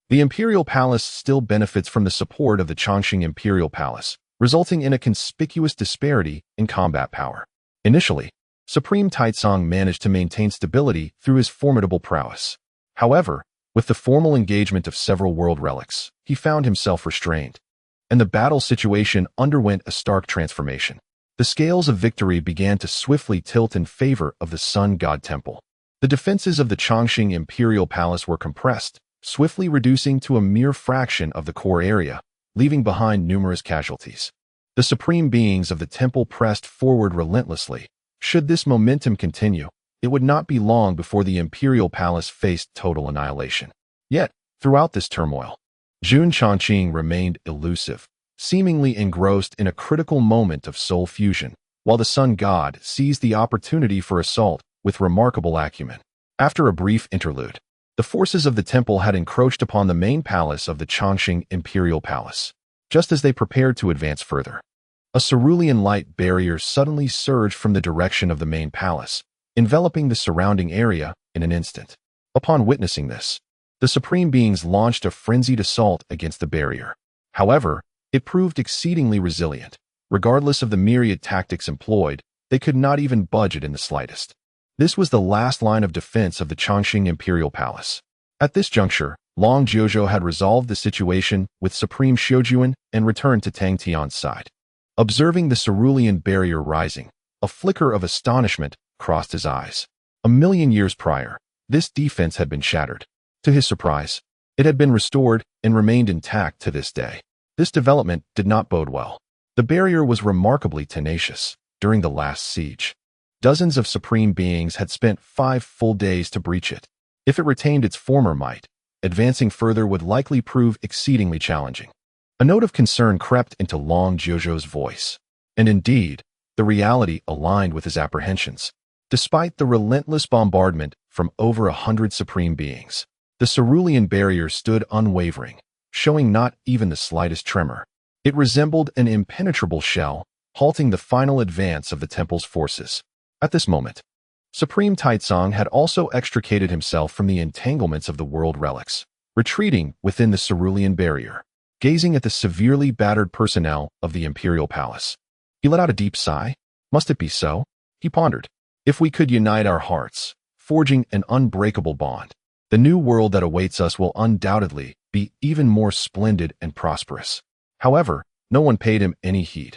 the Imperial Palace still benefits from the support of the Chongqing Imperial Palace, resulting in a conspicuous disparity in combat power. Initially, Supreme Taizong managed to maintain stability through his formidable prowess. However, with the formal engagement of several world relics, he found himself restrained, and the battle situation underwent a stark transformation. The scales of victory began to swiftly tilt in favor of the Sun God Temple. The defenses of the Chongqing Imperial Palace were compressed, swiftly reducing to a mere fraction of the core area, leaving behind numerous casualties. The supreme beings of the temple pressed forward relentlessly. Should this momentum continue, it would not be long before the Imperial Palace faced total annihilation. Yet, throughout this turmoil, Jun Chongqing remained elusive, seemingly engrossed in a critical moment of soul fusion, while the Sun God seized the opportunity for assault with remarkable acumen. After a brief interlude, the forces of the temple had encroached upon the main palace of the Chongqing Imperial Palace. Just as they prepared to advance further, a cerulean light barrier suddenly surged from the direction of the main palace, enveloping the surrounding area in an instant. Upon witnessing this, the supreme beings launched a frenzied assault against the barrier. However, it proved exceedingly resilient. Regardless of the myriad tactics employed, they could not even budge it in the slightest. This was the last line of defense of the Chongqing Imperial Palace. At this juncture, Long Jiuzhou had resolved the situation with Supreme Xiujuan and returned to Tang Tian's side. Observing the cerulean barrier rising, a flicker of astonishment crossed his eyes. 1,000,000 years prior, this defense had been shattered. To his surprise, it had been restored and remained intact to this day. This development did not bode well. The barrier was remarkably tenacious. During the last siege, dozens of supreme beings had spent 5 full days to breach it. If it retained its former might, advancing further would likely prove exceedingly challenging. A note of concern crept into Long Jiuzhou's voice, and indeed, the reality aligned with his apprehensions. Despite the relentless bombardment from over 100 supreme beings, the cerulean barrier stood unwavering, showing not even the slightest tremor. It resembled an impenetrable shell, halting the final advance of the temple's forces. At this moment, Supreme Taizong had also extricated himself from the entanglements of the world relics, retreating within the cerulean barrier. Gazing at the severely battered personnel of the Imperial Palace, he let out a deep sigh. Must it be so? He pondered. If we could unite our hearts, forging an unbreakable bond, the new world that awaits us will undoubtedly be even more splendid and prosperous. However, no one paid him any heed.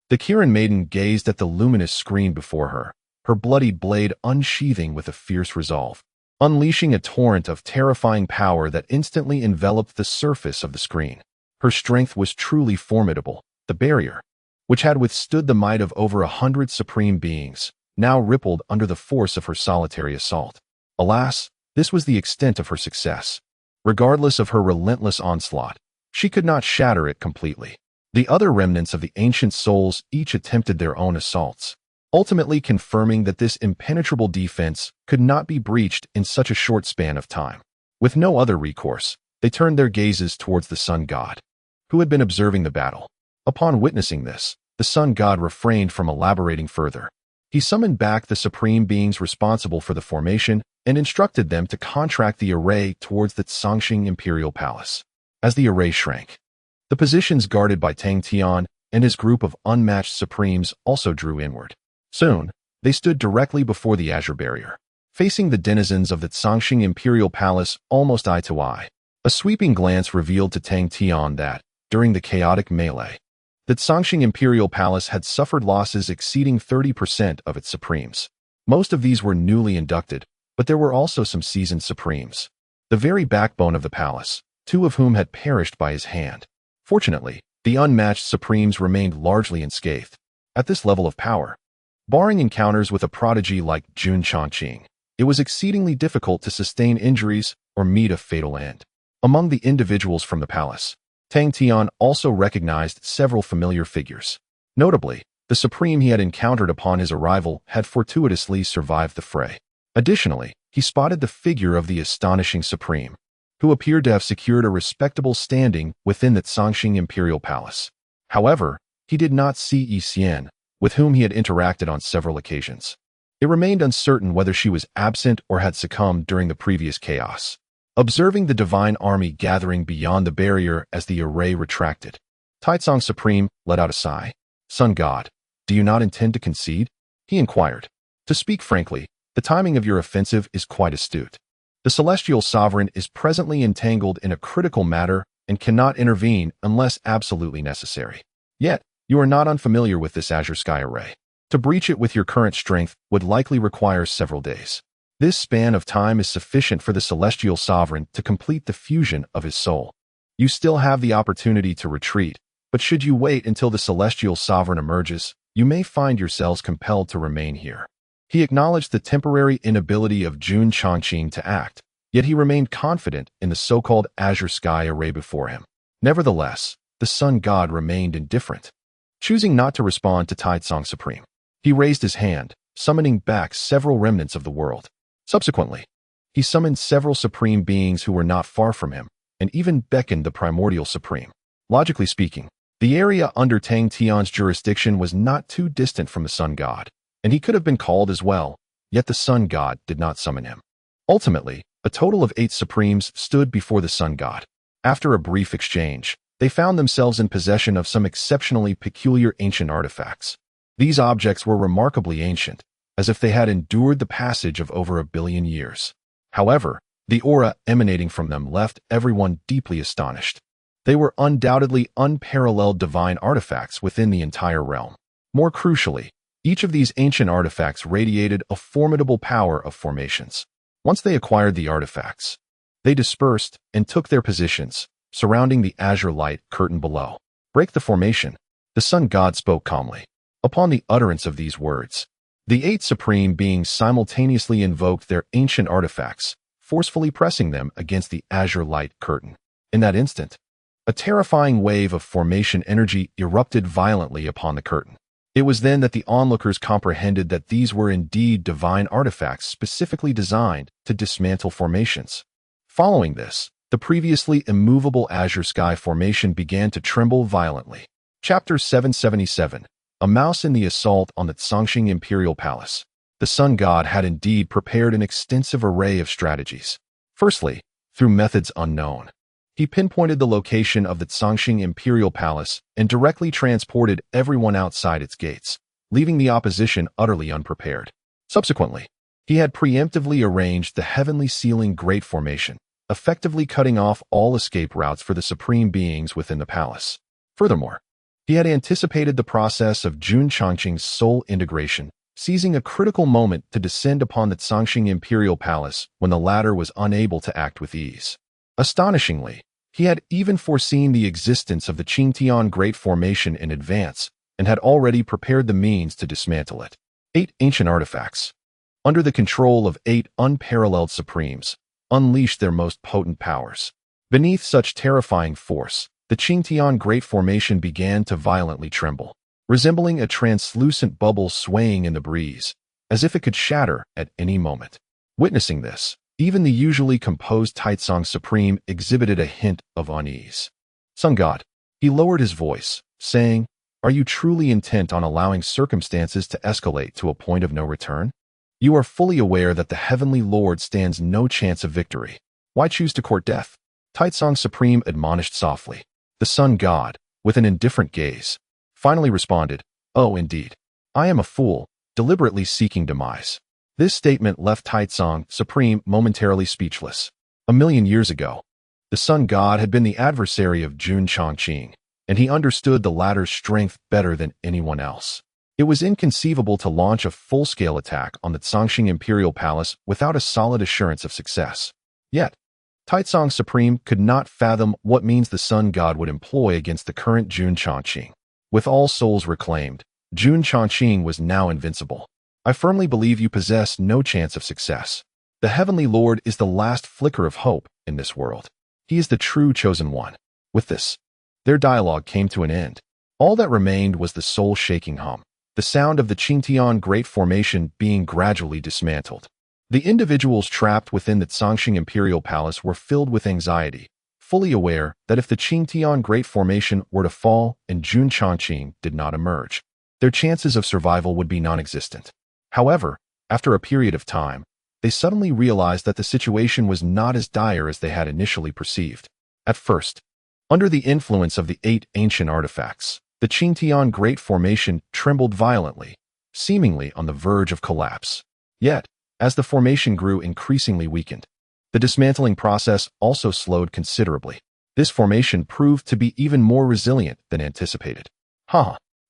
The Kirin maiden gazed at the luminous screen before her, her bloodied blade unsheathing with a fierce resolve, unleashing a torrent of terrifying power that instantly enveloped the surface of the screen. Her strength was truly formidable. The barrier, which had withstood the might of over 100 supreme beings, now rippled under the force of her solitary assault. Alas, this was the extent of her success. Regardless of her relentless onslaught, she could not shatter it completely. The other remnants of the ancient souls each attempted their own assaults, ultimately confirming that this impenetrable defense could not be breached in such a short span of time. With no other recourse, they turned their gazes towards the Sun God, who had been observing the battle. Upon witnessing this, the Sun God refrained from elaborating further. He summoned back the supreme beings responsible for the formation and instructed them to contract the array towards the Chongqing Imperial Palace. As the array shrank, the positions guarded by Tang Tian and his group of unmatched supremes also drew inward. Soon, they stood directly before the Azure Barrier, facing the denizens of the Tsangxing Imperial Palace almost eye to eye. A sweeping glance revealed to Tang Tian that, during the chaotic melee, the Tsangxing Imperial Palace had suffered losses exceeding 30% of its supremes. Most of these were newly inducted, but there were also some seasoned supremes, the very backbone of the palace, two of whom had perished by his hand. Fortunately, the unmatched supremes remained largely unscathed. At this level of power, barring encounters with a prodigy like Jun Chongqing, it was exceedingly difficult to sustain injuries or meet a fatal end. Among the individuals from the palace, Tang Tian also recognized several familiar figures. Notably, the supreme he had encountered upon his arrival had fortuitously survived the fray. Additionally, he spotted the figure of the astonishing supreme, who appeared to have secured a respectable standing within the Tsangxing Imperial Palace. However, he did not see Yi Xian, with whom he had interacted on several occasions. It remained uncertain whether she was absent or had succumbed during the previous chaos. Observing the divine army gathering beyond the barrier as the array retracted, Taizong Supreme let out a sigh. "Sun God, do you not intend to concede?" he inquired. "To speak frankly, the timing of your offensive is quite astute. The celestial sovereign is presently entangled in a critical matter and cannot intervene unless absolutely necessary. Yet, you are not unfamiliar with this azure sky array. To breach it with your current strength would likely require several days. This span of time is sufficient for the celestial sovereign to complete the fusion of his soul. You still have the opportunity to retreat, but should you wait until the celestial sovereign emerges, you may find yourselves compelled to remain here." He acknowledged the temporary inability of Jun Chongqing to act, yet he remained confident in the so-called azure sky array before him. Nevertheless, the sun god remained indifferent. Choosing not to respond to Taizong Supreme, he raised his hand, summoning back several remnants of the world. Subsequently, he summoned several supreme beings who were not far from him, and even beckoned the primordial supreme. Logically speaking, the area under Tang Tian's jurisdiction was not too distant from the sun god, and he could have been called as well, yet the sun god did not summon him. Ultimately, a total of 8 supremes stood before the sun god. After a brief exchange, they found themselves in possession of some exceptionally peculiar ancient artifacts. These objects were remarkably ancient, as if they had endured the passage of over 1 billion years. However, the aura emanating from them left everyone deeply astonished. They were undoubtedly unparalleled divine artifacts within the entire realm. More crucially, each of these ancient artifacts radiated a formidable power of formations. Once they acquired the artifacts, they dispersed and took their positions, surrounding the azure light curtain below. "Break the formation," the sun god spoke calmly. Upon the utterance of these words, the 8 supreme beings simultaneously invoked their ancient artifacts, forcefully pressing them against the azure light curtain. In that instant, a terrifying wave of formation energy erupted violently upon the curtain. It was then that the onlookers comprehended that these were indeed divine artifacts specifically designed to dismantle formations. Following this, the previously immovable azure sky formation began to tremble violently. Chapter 777. A Mouse in the Assault on the Tsangxing Imperial Palace. The sun god had indeed prepared an extensive array of strategies. Firstly, through methods unknown, he pinpointed the location of the Tsangxing Imperial Palace and directly transported everyone outside its gates, leaving the opposition utterly unprepared. Subsequently, he had preemptively arranged the heavenly sealing Great Formation, effectively cutting off all escape routes for the supreme beings within the palace. Furthermore, he had anticipated the process of Jun Chongqing's soul integration, seizing a critical moment to descend upon the Tsangxing Imperial Palace when the latter was unable to act with ease. Astonishingly, he had even foreseen the existence of the Qingtian Great Formation in advance and had already prepared the means to dismantle it. 8 ancient artifacts, under the control of 8 unparalleled supremes, unleashed their most potent powers. Beneath such terrifying force, the Qingtian Great Formation began to violently tremble, resembling a translucent bubble swaying in the breeze, as if it could shatter at any moment. Witnessing this, even the usually composed Taizong Supreme exhibited a hint of unease. "Sun God," he lowered his voice, saying, "Are you truly intent on allowing circumstances to escalate to a point of no return? You are fully aware that the Heavenly Lord stands no chance of victory. Why choose to court death?" Taizong Supreme admonished softly. The sun god, with an indifferent gaze, finally responded, "Oh, indeed. I am a fool, deliberately seeking demise." This statement left Taitsong Supreme momentarily speechless. A million years ago, the sun god had been the adversary of Jun Chongqing, and he understood the latter's strength better than anyone else. It was inconceivable to launch a full-scale attack on the Zhongxing Imperial Palace without a solid assurance of success. Yet, Taitsong Supreme could not fathom what means the sun god would employ against the current Jun Chongqing. With all souls reclaimed, Jun Chongqing was now invincible. "I firmly believe you possess no chance of success. The Heavenly Lord is the last flicker of hope in this world. He is the true chosen one." With this, their dialogue came to an end. All that remained was the soul-shaking hum, the sound of the Qingtian Great Formation being gradually dismantled. The individuals trapped within the Zhongxing Imperial Palace were filled with anxiety, fully aware that if the Qingtian Great Formation were to fall and Jun Chongqing did not emerge, their chances of survival would be non-existent. However, after a period of time, they suddenly realized that the situation was not as dire as they had initially perceived. At first, under the influence of the 8 ancient artifacts, the Qingtian Great Formation trembled violently, seemingly on the verge of collapse. Yet, as the formation grew increasingly weakened, the dismantling process also slowed considerably. This formation proved to be even more resilient than anticipated.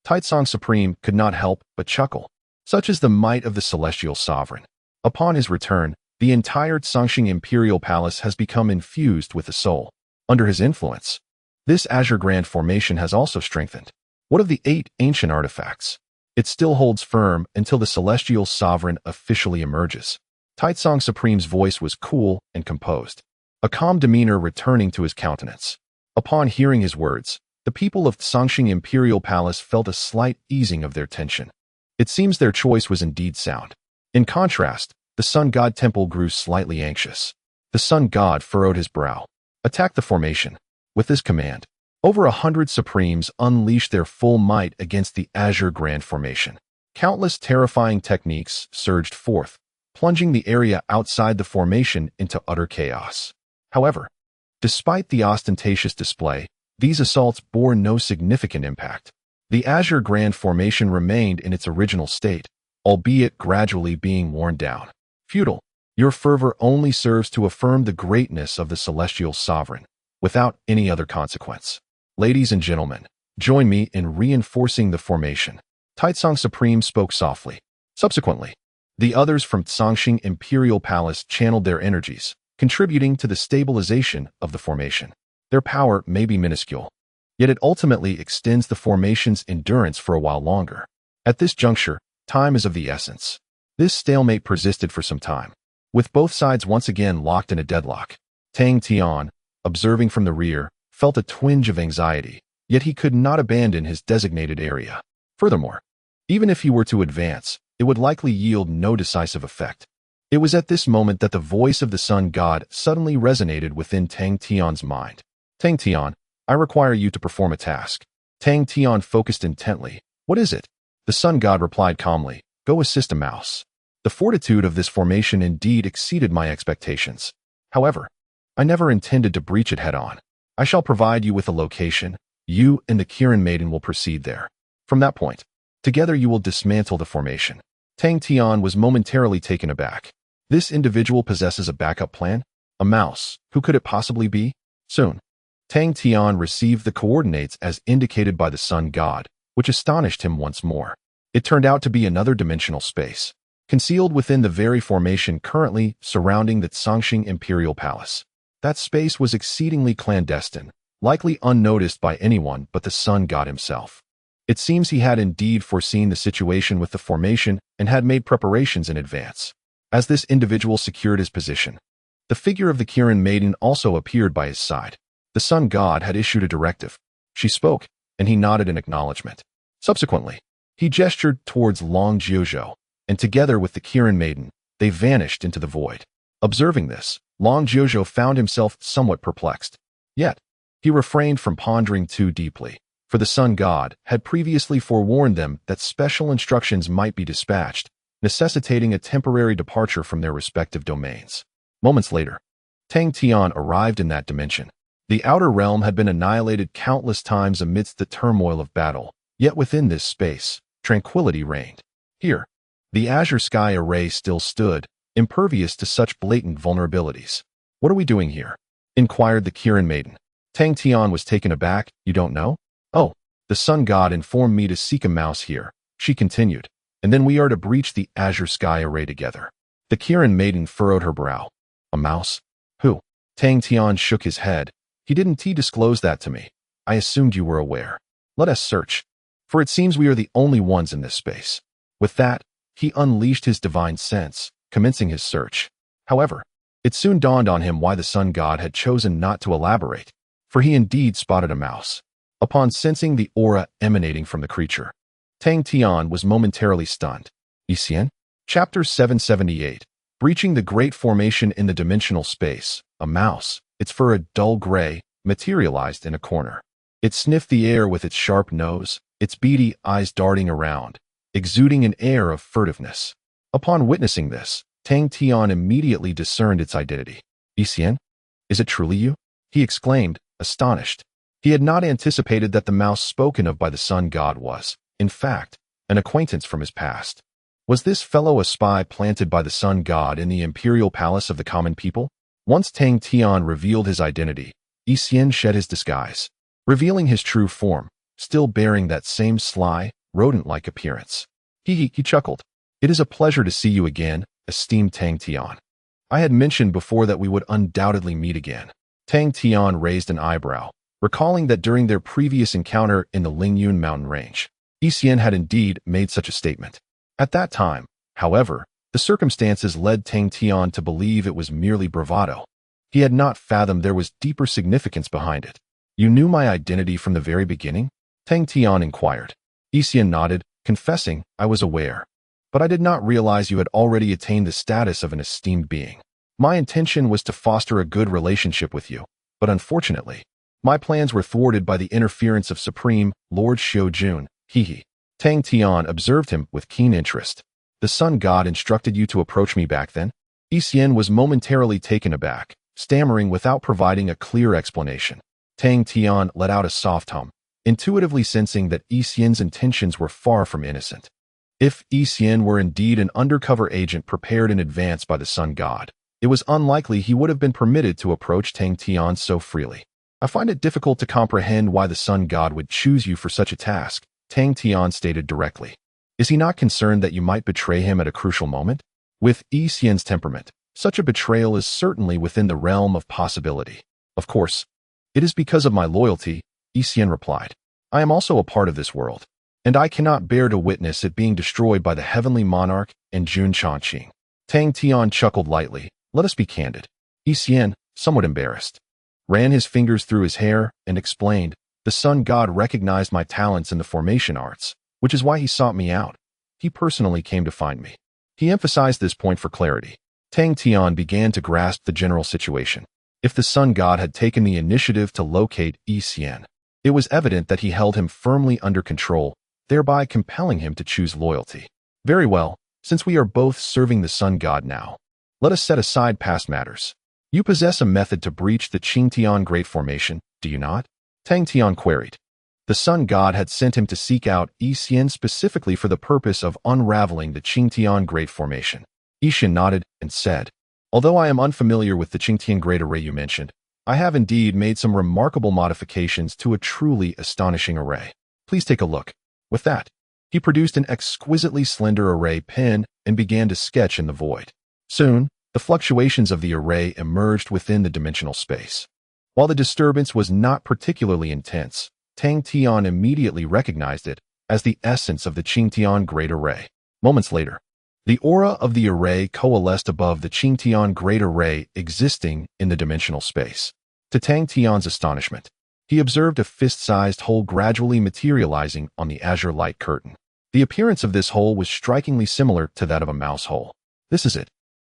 Taitsong Supreme could not help but chuckle. Such is the might of the celestial sovereign. Upon his return, the entire Zhongxing Imperial Palace has become infused with the soul. Under his influence, this Azure Grand Formation has also strengthened. What of the 8 ancient artifacts? It still holds firm until the celestial sovereign officially emerges. Taitsong Supreme's voice was cool and composed, a calm demeanor returning to his countenance. Upon hearing his words, the people of Zhongxing Imperial Palace felt a slight easing of their tension. It seems their choice was indeed sound. In contrast, the Sun God Temple grew slightly anxious. The Sun God furrowed his brow. "Attack the formation." With this command, over 100 Supremes unleashed their full might against the Azure Grand Formation. Countless terrifying techniques surged forth, plunging the area outside the formation into utter chaos. However, despite the ostentatious display, these assaults bore no significant impact. The Azure Grand Formation remained in its original state, albeit gradually being worn down. "Futile, your fervor only serves to affirm the greatness of the celestial sovereign, without any other consequence. Ladies and gentlemen, join me in reinforcing the formation." Taitsong Supreme spoke softly. Subsequently, the others from Zhongxing Imperial Palace channeled their energies, contributing to the stabilization of the formation. Their power may be minuscule, yet it ultimately extends the formation's endurance for a while longer. At this juncture, time is of the essence. This stalemate persisted for some time, with both sides once again locked in a deadlock. Tang Tian, observing from the rear, felt a twinge of anxiety, yet he could not abandon his designated area. Furthermore, even if he were to advance, it would likely yield no decisive effect. It was at this moment that the voice of the sun god suddenly resonated within Tang Tian's mind. "Tang Tian, I require you to perform a task." Tang Tian focused intently. "What is it?" The sun god replied calmly, "Go assist a mouse." The fortitude of this formation indeed exceeded my expectations. However, I never intended to breach it head-on. I shall provide you with a location. You and the Kirin Maiden will proceed there. From that point, together you will dismantle the formation. Tang Tian was momentarily taken aback. This individual possesses a backup plan? A mouse. Who could it possibly be? Soon, Tang Tian received the coordinates as indicated by the sun god, which astonished him once more. It turned out to be another dimensional space, concealed within the very formation currently surrounding the Zhongxing Imperial Palace. That space was exceedingly clandestine, likely unnoticed by anyone but the sun god himself. It seems he had indeed foreseen the situation with the formation and had made preparations in advance. As this individual secured his position, the figure of the Kirin Maiden also appeared by his side. The sun god had issued a directive. She spoke, and he nodded in acknowledgement. Subsequently, he gestured towards Long Jiuzhou, and together with the Kirin Maiden, they vanished into the void. Observing this, Long Jiuzhou found himself somewhat perplexed. Yet, he refrained from pondering too deeply, for the sun god had previously forewarned them that special instructions might be dispatched, necessitating a temporary departure from their respective domains. Moments later, Tang Tian arrived in that dimension. The outer realm had been annihilated countless times amidst the turmoil of battle, Yet within this space, tranquility reigned. Here, the azure sky array still stood, impervious to such blatant vulnerabilities. "What are we doing here?" inquired the Kirin maiden. Tang Tian was taken aback. "You don't know?" "Oh, the sun god informed me to seek a mouse here," she continued, "and then we are to breach the azure sky array together." The Kirin maiden furrowed her brow. "A mouse? Who?" Tang Tian shook his head. "He didn't disclose that to me. I assumed you were aware. Let us search, for it seems we are the only ones in this space." With that, he unleashed his divine sense, commencing his search. However, it soon dawned on him why the sun god had chosen not to elaborate, for he indeed spotted a mouse. Upon sensing the aura emanating from the creature, Tang Tian was momentarily stunned. Xian? Chapter 778. Breaching the Great Formation in the Dimensional Space. A mouse, its fur a dull gray, materialized in a corner. It sniffed the air with its sharp nose, its beady eyes darting around, exuding an air of furtiveness. Upon witnessing this, Tang Tian immediately discerned its identity. "Xian? Is it truly you?" he exclaimed, astonished. He had not anticipated that the mouse spoken of by the sun god was, in fact, an acquaintance from his past. Was this fellow a spy planted by the sun god in the imperial palace of the common people? Once Tang Tian revealed his identity, Xian shed his disguise, revealing his true form, still bearing that same sly, rodent-like appearance. He chuckled. "It is a pleasure to see you again, esteemed Tang Tian. I had mentioned before that we would undoubtedly meet again." Tang Tian raised an eyebrow, recalling that during their previous encounter in the Lingyun mountain range, Xian had indeed made such a statement. At that time, however, the circumstances led Tang Tian to believe it was merely bravado. He had not fathomed there was deeper significance behind it. "You knew my identity from the very beginning?" Tang Tian inquired. Xian nodded, confessing, "I was aware, but I did not realize you had already attained the status of an esteemed being. My intention was to foster a good relationship with you, but unfortunately, my plans were thwarted by the interference of Supreme Lord Xiujun. He. Tang Tian observed him with keen interest. "The sun god instructed you to approach me back then?" Xian was momentarily taken aback, stammering without providing a clear explanation. Tang Tian let out a soft hum, intuitively sensing that Xian's intentions were far from innocent. If Xian were indeed an undercover agent prepared in advance by the sun god, it was unlikely he would have been permitted to approach Tang Tian so freely. "I find it difficult to comprehend why the sun god would choose you for such a task," Tang Tian stated directly. "Is he not concerned that you might betray him at a crucial moment?" With Xian's temperament, such a betrayal is certainly within the realm of possibility. "Of course, it is because of my loyalty," Xian replied. "I am also a part of this world, and I cannot bear to witness it being destroyed by the heavenly monarch and Jun Changqing." Tang Tian chuckled lightly. "Let us be candid." Xian, somewhat embarrassed, ran his fingers through his hair and explained, "The sun god recognized my talents in the formation arts, which is why he sought me out. He personally came to find me." He emphasized this point for clarity. Tang Tian began to grasp the general situation. If the sun god had taken the initiative to locate Xian, it was evident that he held him firmly under control, thereby compelling him to choose loyalty. "Very well, since we are both serving the sun god now, let us set aside past matters. You possess a method to breach the Qingtian Great Formation, do you not?" Tang Tian queried. The sun god had sent him to seek out Xian specifically for the purpose of unraveling the Qingtian Great Formation. Xian nodded and said, "Although I am unfamiliar with the Qingtian Great Array you mentioned, I have indeed made some remarkable modifications to a truly astonishing array. Please take a look." With that, he produced an exquisitely slender array pen and began to sketch in the void. Soon, the fluctuations of the array emerged within the dimensional space. While the disturbance was not particularly intense, Tang Tian immediately recognized it as the essence of the Qingtian Great Array. Moments later, the aura of the array coalesced above the Qingtian Great Array existing in the dimensional space. To Tang Tian's astonishment, he observed a fist-sized hole gradually materializing on the azure light curtain. The appearance of this hole was strikingly similar to that of a mouse hole. "This is it."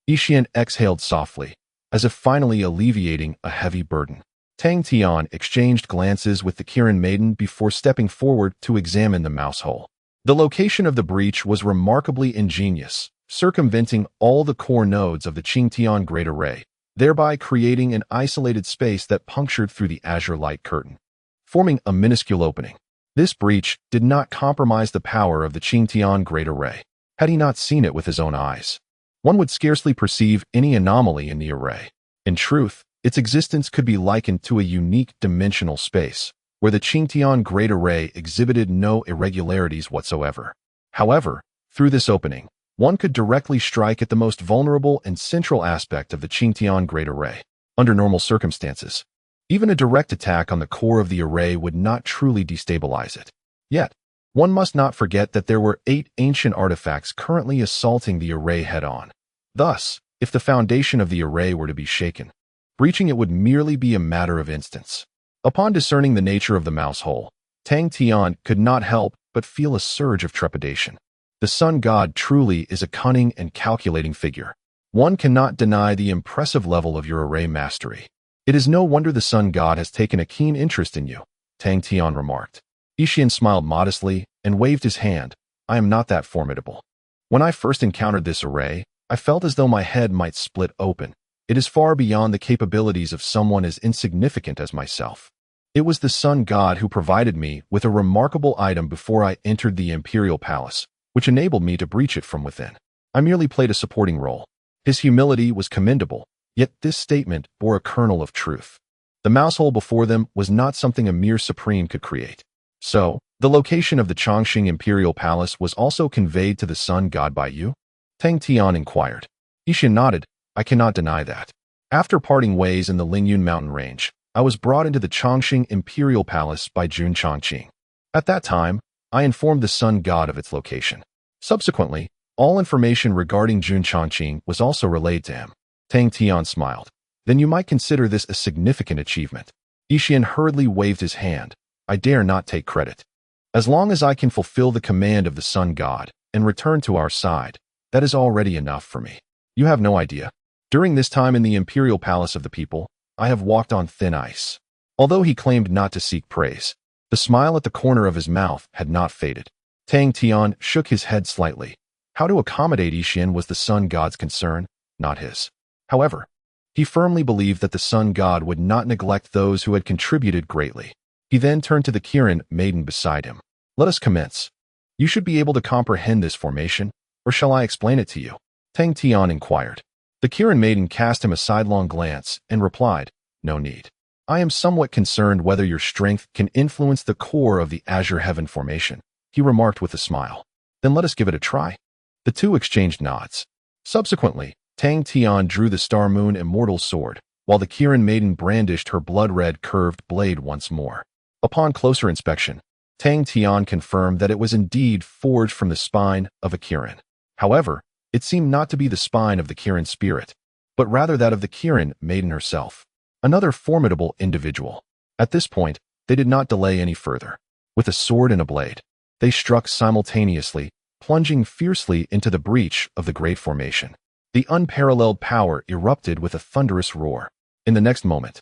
Xian exhaled softly, as if finally alleviating a heavy burden. Tang Tian exchanged glances with the Kirin maiden before stepping forward to examine the mouse hole. The location of the breach was remarkably ingenious, circumventing all the core nodes of the Qingtian Great Array, thereby creating an isolated space that punctured through the azure light curtain, forming a minuscule opening. This breach did not compromise the power of the Qingtian Great Array. Had he not seen it with his own eyes, one would scarcely perceive any anomaly in the array. In truth, its existence could be likened to a unique dimensional space, where the Qingtian Great Array exhibited no irregularities whatsoever. However, through this opening, one could directly strike at the most vulnerable and central aspect of the Qingtian Great Array. Under normal circumstances, even a direct attack on the core of the array would not truly destabilize it. Yet, one must not forget that there were 8 ancient artifacts currently assaulting the array head-on. Thus, if the foundation of the array were to be shaken, breaching it would merely be a matter of instants. Upon discerning the nature of the mouse hole, Tang Tian could not help but feel a surge of trepidation. The sun god truly is a cunning and calculating figure. One cannot deny the impressive level of your array mastery. It is no wonder the sun god has taken a keen interest in you, Tang Tian remarked. Yixian smiled modestly and waved his hand. I am not that formidable. When I first encountered this array, I felt as though my head might split open. It is far beyond the capabilities of someone as insignificant as myself. It was the sun god who provided me with a remarkable item before I entered the imperial palace, which enabled me to breach it from within. I merely played a supporting role. His humility was commendable, yet this statement bore a kernel of truth. The mousehole before them was not something a mere supreme could create. So, the location of the Chongqing Imperial Palace was also conveyed to the sun god by you? Tang Tian inquired. Yixian nodded. I cannot deny that. After parting ways in the Lingyun mountain range, I was brought into the Chongqing Imperial Palace by Jun Chongqing. At that time, I informed the sun god of its location. Subsequently, all information regarding Jun Chongqing was also relayed to him. Tang Tian smiled. Then you might consider this a significant achievement. Yixian hurriedly waved his hand. I dare not take credit. As long as I can fulfill the command of the sun god and return to our side, that is already enough for me. You have no idea. During this time in the imperial palace of the people, I have walked on thin ice. Although he claimed not to seek praise, the smile at the corner of his mouth had not faded. Tang Tian shook his head slightly. How to accommodate Yixian was the sun god's concern, not his. However, he firmly believed that the sun god would not neglect those who had contributed greatly. He then turned to the Kirin maiden beside him. Let us commence. You should be able to comprehend this formation, or shall I explain it to you? Tang Tian inquired. The Kirin maiden cast him a sidelong glance and replied, No need. I am somewhat concerned whether your strength can influence the core of the Azure Heaven formation, he remarked with a smile. Then let us give it a try. The two exchanged nods. Subsequently, Tang Tian drew the Star Moon Immortal Sword, while the Kirin maiden brandished her blood-red curved blade once more. Upon closer inspection, Tang Tian confirmed that it was indeed forged from the spine of a Kirin. However, it seemed not to be the spine of the Kirin spirit, but rather that of the Kirin maiden herself, another formidable individual. At this point, they did not delay any further. With a sword and a blade, they struck simultaneously, plunging fiercely into the breach of the great formation. The unparalleled power erupted with a thunderous roar. In the next moment,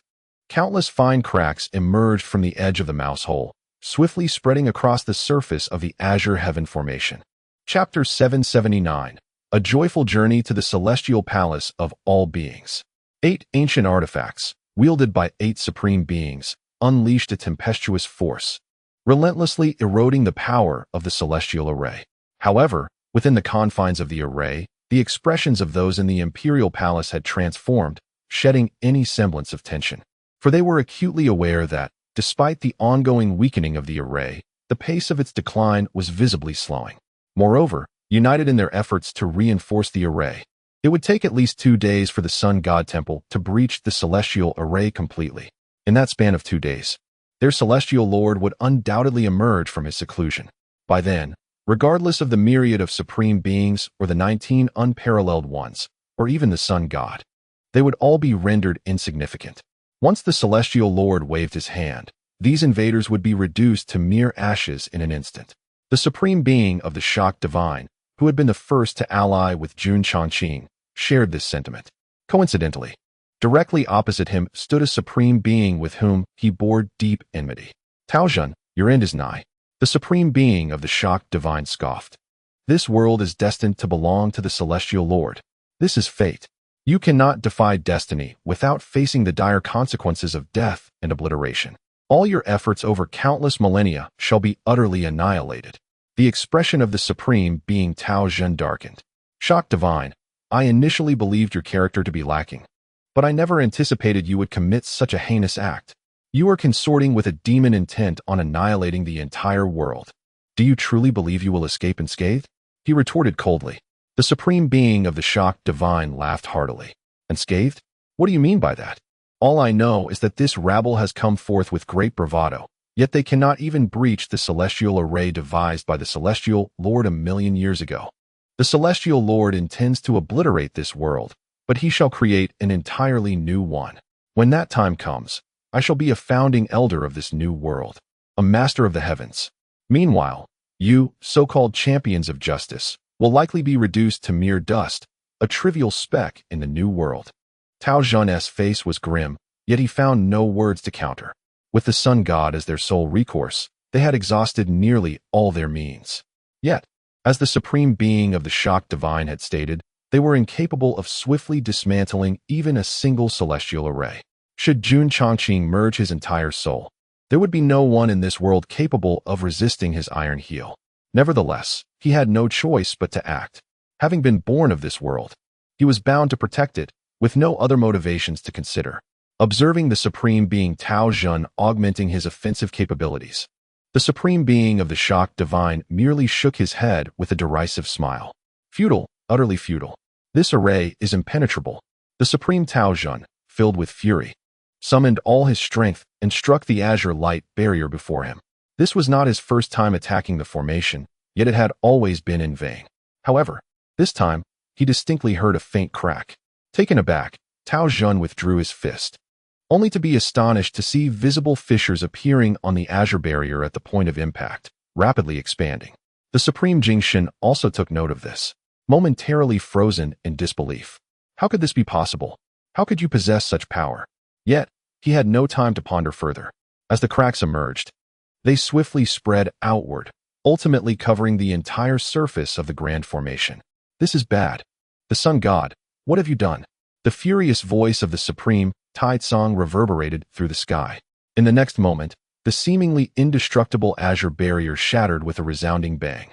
countless fine cracks emerged from the edge of the mouse hole, swiftly spreading across the surface of the Azure Heaven formation. Chapter 779. A Joyful Journey to the Celestial Palace of All Beings. 8 ancient artifacts, wielded by 8 supreme beings, unleashed a tempestuous force, relentlessly eroding the power of the celestial array. However, within the confines of the array, the expressions of those in the imperial palace had transformed, shedding any semblance of tension. For they were acutely aware that, despite the ongoing weakening of the array, the pace of its decline was visibly slowing. Moreover, united in their efforts to reinforce the array, it would take at least 2 days for the Sun God Temple to breach the celestial array completely. In that span of 2 days, their celestial lord would undoubtedly emerge from his seclusion. By then, regardless of the myriad of supreme beings or the 19 unparalleled ones, or even the sun god, they would all be rendered insignificant. Once the celestial lord waved his hand, these invaders would be reduced to mere ashes in an instant. The supreme being of the shocked divine, who had been the first to ally with Jun Chongqing, shared this sentiment. Coincidentally, directly opposite him stood a supreme being with whom he bore deep enmity. Taozhen, your end is nigh. The supreme being of the shocked divine scoffed. This world is destined to belong to the celestial lord. This is fate. You cannot defy destiny without facing the dire consequences of death and obliteration. All your efforts over countless millennia shall be utterly annihilated. The expression of the Supreme Being Tao Zhen darkened. Shocked divine, I initially believed your character to be lacking, but I never anticipated you would commit such a heinous act. You are consorting with a demon intent on annihilating the entire world. Do you truly believe you will escape unscathed? He retorted coldly. The Supreme Being of the shocked divine laughed heartily. Unscathed? What do you mean by that? All I know is that this rabble has come forth with great bravado, yet they cannot even breach the celestial array devised by the celestial Lord a million years ago. The celestial Lord intends to obliterate this world, but he shall create an entirely new one. When that time comes, I shall be a founding elder of this new world, a master of the heavens. Meanwhile, you, so-called champions of justice, will likely be reduced to mere dust, a trivial speck in the new world. Tao Zhen's face was grim, yet he found no words to counter. With the sun god as their sole recourse, they had exhausted nearly all their means. Yet, as the Supreme Being of the shocked divine had stated, they were incapable of swiftly dismantling even a single celestial array. Should Jun Chongqing merge his entire soul, there would be no one in this world capable of resisting his iron heel. Nevertheless, he had no choice but to act. Having been born of this world, he was bound to protect it, with no other motivations to consider. Observing the Supreme Being Tao Zhen augmenting his offensive capabilities, the Supreme Being of the shocked divine merely shook his head with a derisive smile. Futile, utterly futile. This array is impenetrable. The Supreme Tao Zhen, filled with fury, summoned all his strength and struck the azure light barrier before him. This was not his first time attacking the formation, yet it had always been in vain. However, this time, he distinctly heard a faint crack. Taken aback, Tao Zhen withdrew his fist, only to be astonished to see visible fissures appearing on the azure barrier at the point of impact, rapidly expanding. The Supreme Jingshan also took note of this, momentarily frozen in disbelief. How could this be possible? How could you possess such power? Yet, he had no time to ponder further. As the cracks emerged, they swiftly spread outward, ultimately covering the entire surface of the grand formation. This is bad. The sun god, what have you done? The furious voice of the Supreme Tide Song reverberated through the sky. In the next moment, the seemingly indestructible azure barrier shattered with a resounding bang.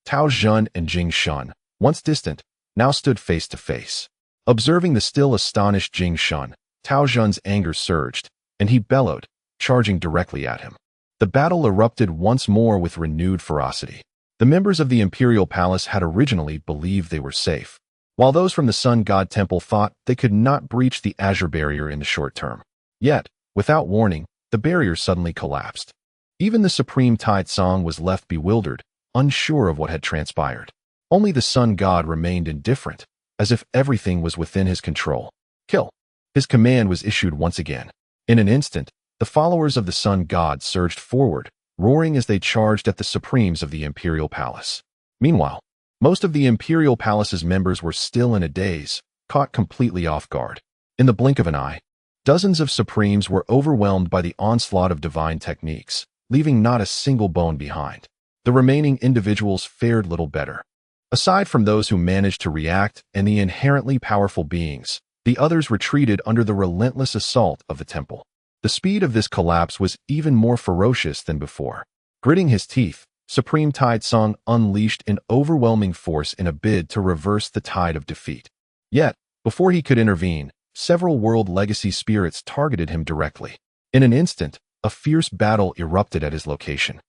Tao Zhen and Jing Shun, once distant, now stood face to face. Observing the still astonished Jing Shun, Tao Zhen's anger surged, and he bellowed, charging directly at him. The battle erupted once more with renewed ferocity. The members of the Imperial Palace had originally believed they were safe, while those from the Sun God Temple thought they could not breach the azure barrier in the short term. Yet, without warning, the barrier suddenly collapsed. Even the Supreme Tide Song was left bewildered, unsure of what had transpired. Only the Sun God remained indifferent, as if everything was within his control. Kill. His command was issued once again. In an instant, the followers of the Sun God surged forward, roaring as they charged at the Supremes of the Imperial Palace. Meanwhile, most of the Imperial Palace's members were still in a daze, caught completely off guard. In the blink of an eye, dozens of Supremes were overwhelmed by the onslaught of divine techniques, leaving not a single bone behind. The remaining individuals fared little better. Aside from those who managed to react and the inherently powerful beings, the others retreated under the relentless assault of the temple. The speed of this collapse was even more ferocious than before. Gritting his teeth, Supreme Tide Song unleashed an overwhelming force in a bid to reverse the tide of defeat. Yet, before he could intervene, several world legacy spirits targeted him directly. In an instant, a fierce battle erupted at his location,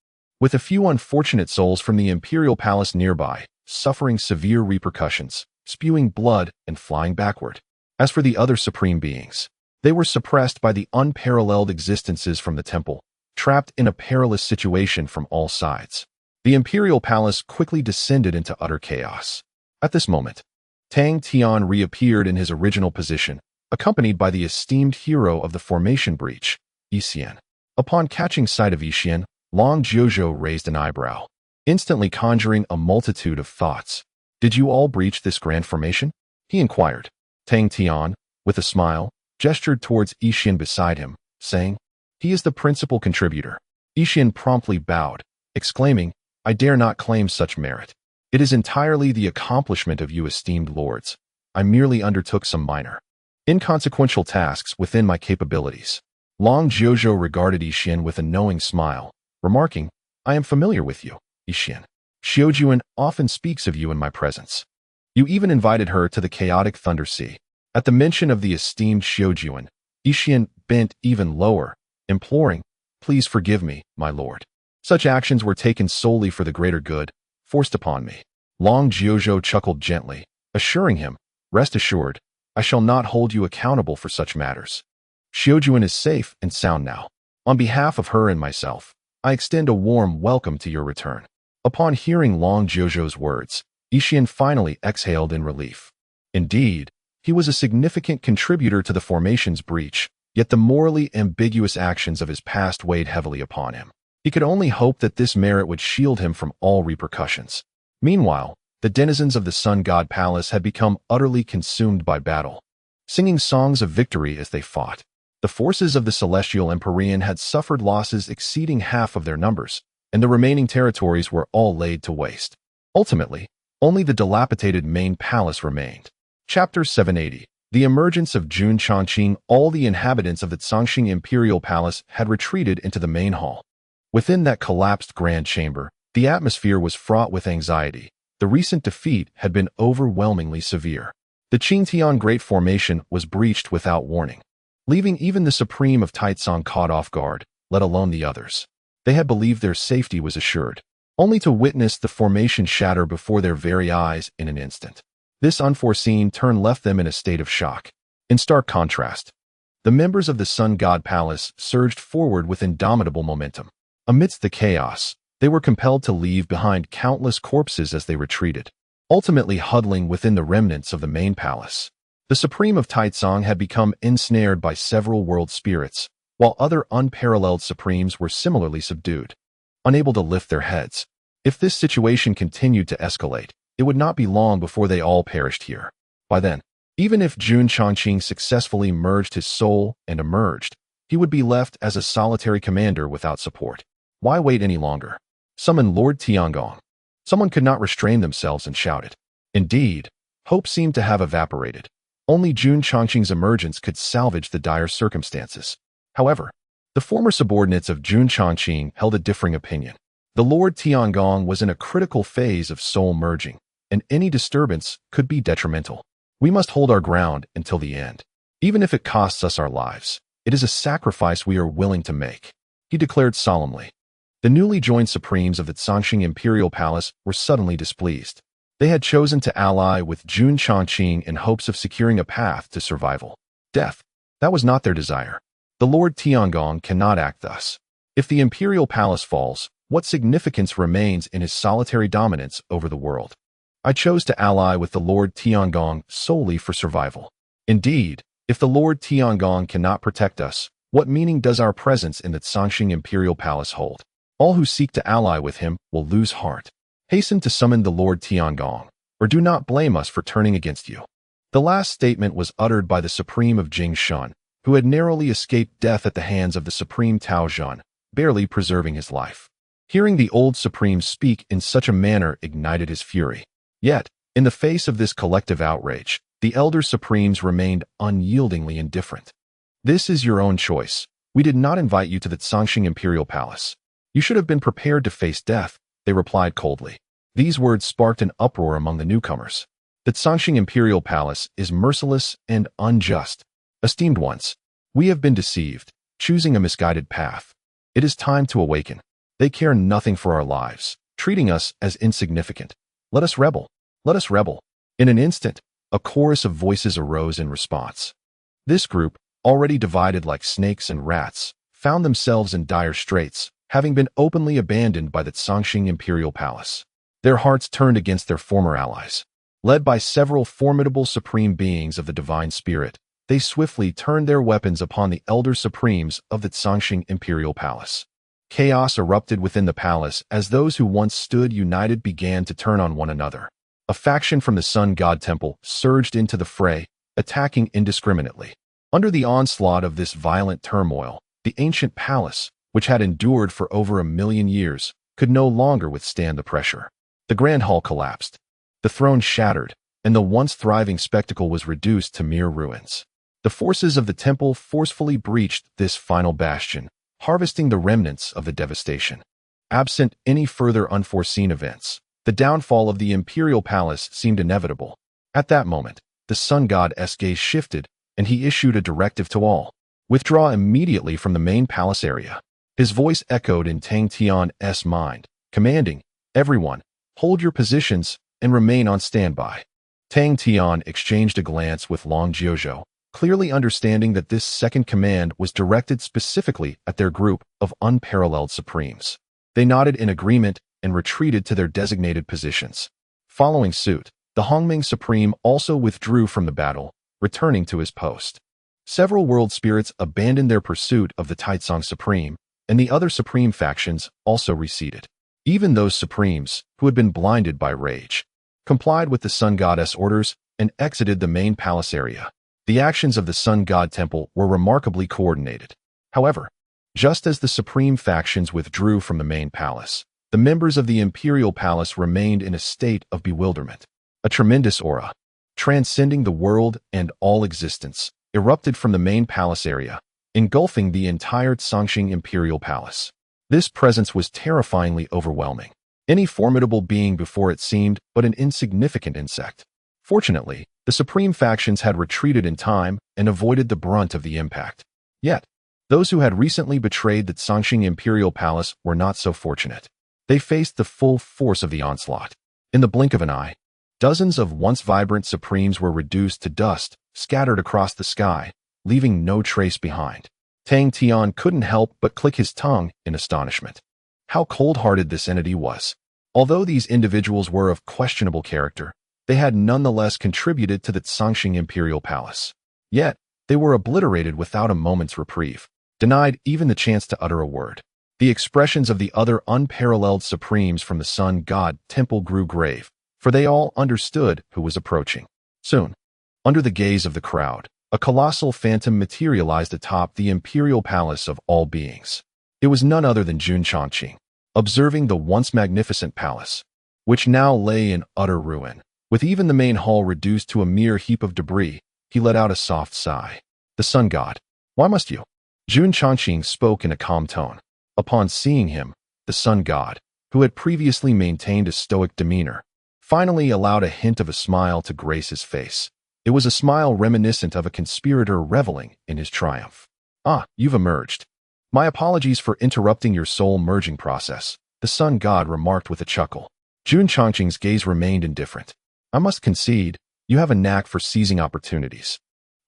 with a few unfortunate souls from the Imperial Palace nearby, suffering severe repercussions, spewing blood and flying backward. As for the other supreme beings, they were suppressed by the unparalleled existences from the temple, trapped in a perilous situation from all sides. The Imperial Palace quickly descended into utter chaos. At this moment, Tang Tian reappeared in his original position, accompanied by the esteemed hero of the formation breach, Yixian. Upon catching sight of Yixian, Long Jiuzhou raised an eyebrow, instantly conjuring a multitude of thoughts. "Did you all breach this grand formation?" he inquired. Tang Tian, with a smile, gestured towards Yixian beside him, saying, "He is the principal contributor." Yixian promptly bowed, exclaiming, "I dare not claim such merit. It is entirely the accomplishment of you esteemed lords. I merely undertook some minor, inconsequential tasks within my capabilities." Long Jiuzhou regarded Yixian with a knowing smile, remarking, "I am familiar with you, Yixian. Xiujuan often speaks of you in my presence. You even invited her to the chaotic Thunder Sea." At the mention of the esteemed Xiujuan, Yixian bent even lower, imploring, "Please forgive me, my lord. Such actions were taken solely for the greater good, forced upon me." Long Jiuzhou chuckled gently, assuring him, "Rest assured, I shall not hold you accountable for such matters. Xiujuan is safe and sound now. On behalf of her and myself, I extend a warm welcome to your return." Upon hearing Long Jiuzhou's words, Yixian finally exhaled in relief. Indeed, he was a significant contributor to the formation's breach, yet the morally ambiguous actions of his past weighed heavily upon him. He could only hope that this merit would shield him from all repercussions. Meanwhile, the denizens of the Sun God Palace had become utterly consumed by battle, singing songs of victory as they fought. The forces of the Celestial Empyrean had suffered losses exceeding half of their numbers, and the remaining territories were all laid to waste. Ultimately, only the dilapidated main palace remained. Chapter 780. The emergence of Jun Chongqing. All the inhabitants of the Chongqing Imperial Palace had retreated into the main hall. Within that collapsed grand chamber, the atmosphere was fraught with anxiety. The recent defeat had been overwhelmingly severe. The Qingtian Great Formation was breached without warning, leaving even the Supreme of Taizong caught off guard, let alone the others. They had believed their safety was assured, only to witness the formation shatter before their very eyes in an instant. This unforeseen turn left them in a state of shock. In stark contrast, the members of the Sun God Palace surged forward with indomitable momentum. Amidst the chaos, they were compelled to leave behind countless corpses as they retreated, ultimately huddling within the remnants of the main palace. The Supreme of Taizong had become ensnared by several world spirits, while other unparalleled Supremes were similarly subdued, unable to lift their heads. If this situation continued to escalate, it would not be long before they all perished here. By then, even if Jun Chongqing successfully merged his soul and emerged, he would be left as a solitary commander without support. Why wait any longer? Summon Lord Tiangong. Someone could not restrain themselves and shouted. Indeed, hope seemed to have evaporated. Only Jun Chongqing's emergence could salvage the dire circumstances. However, the former subordinates of Jun Chongqing held a differing opinion. The Lord Tiangong was in a critical phase of soul merging, and any disturbance could be detrimental. We must hold our ground until the end. Even if it costs us our lives, it is a sacrifice we are willing to make, he declared solemnly. The newly joined Supremes of the Chongqing Imperial Palace were suddenly displeased. They had chosen to ally with Jun Chongqing in hopes of securing a path to survival. Death, that was not their desire. The Lord Tiangong cannot act thus. If the Imperial Palace falls, what significance remains in his solitary dominance over the world? I chose to ally with the Lord Tiangong solely for survival. Indeed, if the Lord Tiangong cannot protect us, what meaning does our presence in the Chongqing Imperial Palace hold? All who seek to ally with him will lose heart. Hasten to summon the Lord Tiangong, or do not blame us for turning against you." The last statement was uttered by the Supreme of Jingshan, who had narrowly escaped death at the hands of the Supreme Tao Zhan, barely preserving his life. Hearing the old Supreme speak in such a manner ignited his fury. Yet, in the face of this collective outrage, the elder Supremes remained unyieldingly indifferent. "This is your own choice. We did not invite you to the Chongqing Imperial Palace. You should have been prepared to face death," they replied coldly. These words sparked an uproar among the newcomers. "The Chongqing Imperial Palace is merciless and unjust. Esteemed ones, we have been deceived, choosing a misguided path. It is time to awaken. They care nothing for our lives, treating us as insignificant. Let us rebel. Let us rebel." In an instant, a chorus of voices arose in response. This group, already divided like snakes and rats, found themselves in dire straits, having been openly abandoned by the Chongqing Imperial Palace. Their hearts turned against their former allies. Led by several formidable supreme beings of the divine spirit, they swiftly turned their weapons upon the elder supremes of the Chongqing Imperial Palace. Chaos erupted within the palace as those who once stood united began to turn on one another. A faction from the Sun God Temple surged into the fray, attacking indiscriminately. Under the onslaught of this violent turmoil, the ancient palace, which had endured for over 1,000,000 years, could no longer withstand the pressure. The grand hall collapsed. The throne shattered, and the once thriving spectacle was reduced to mere ruins. The forces of the temple forcefully breached this final bastion, harvesting the remnants of the devastation. Absent any further unforeseen events, the downfall of the imperial palace seemed inevitable. At that moment, the sun god's gaze shifted, and he issued a directive to all. Withdraw immediately from the main palace area. His voice echoed in Tang Tian's mind, commanding, "Everyone, hold your positions and remain on standby." Tang Tian exchanged a glance with Long Jiuzhou, clearly understanding that this second command was directed specifically at their group of unparalleled supremes. They nodded in agreement and retreated to their designated positions. Following suit, the Hongming Supreme also withdrew from the battle, returning to his post. Several world spirits abandoned their pursuit of the Taizong Supreme, and the other Supreme factions also receded. Even those Supremes, who had been blinded by rage, complied with the Sun God's orders and exited the main palace area. The actions of the Sun God Temple were remarkably coordinated. However, just as the Supreme factions withdrew from the main palace, the members of the Imperial Palace remained in a state of bewilderment. A tremendous aura, transcending the world and all existence, erupted from the main palace area, engulfing the entire Songqing Imperial Palace. This presence was terrifyingly overwhelming. Any formidable being before it seemed but an insignificant insect. Fortunately, the Supreme factions had retreated in time and avoided the brunt of the impact. Yet, those who had recently betrayed the Songqing Imperial Palace were not so fortunate. They faced the full force of the onslaught. In the blink of an eye, dozens of once vibrant Supremes were reduced to dust, scattered across the sky, leaving no trace behind. Tang Tian couldn't help but click his tongue in astonishment. How cold-hearted this entity was. Although these individuals were of questionable character, they had nonetheless contributed to the Songqing Imperial Palace. Yet, they were obliterated without a moment's reprieve, denied even the chance to utter a word. The expressions of the other unparalleled Supremes from the Sun God Temple grew grave, for they all understood who was approaching. Soon, under the gaze of the crowd, a colossal phantom materialized atop the Imperial Palace of all beings. It was none other than Jun Chongqing. Observing the once magnificent palace, which now lay in utter ruin, with even the main hall reduced to a mere heap of debris, he let out a soft sigh. "The Sun God, why must you?" Jun Chongqing spoke in a calm tone. Upon seeing him, the Sun God, who had previously maintained a stoic demeanor, finally allowed a hint of a smile to grace his face. It was a smile reminiscent of a conspirator reveling in his triumph. "Ah, you've emerged. My apologies for interrupting your soul-merging process," the Sun God remarked with a chuckle. Jun Chongqing's gaze remained indifferent. "I must concede, you have a knack for seizing opportunities.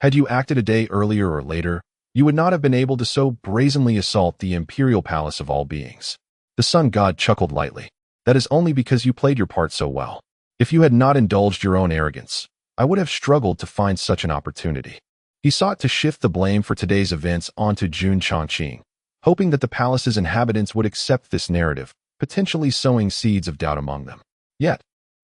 Had you acted a day earlier or later, you would not have been able to so brazenly assault the Imperial Palace of all beings." The Sun God chuckled lightly. "That is only because you played your part so well. If you had not indulged your own arrogance, I would have struggled to find such an opportunity." He sought to shift the blame for today's events onto Jun Chongqing, hoping that the palace's inhabitants would accept this narrative, potentially sowing seeds of doubt among them. Yet,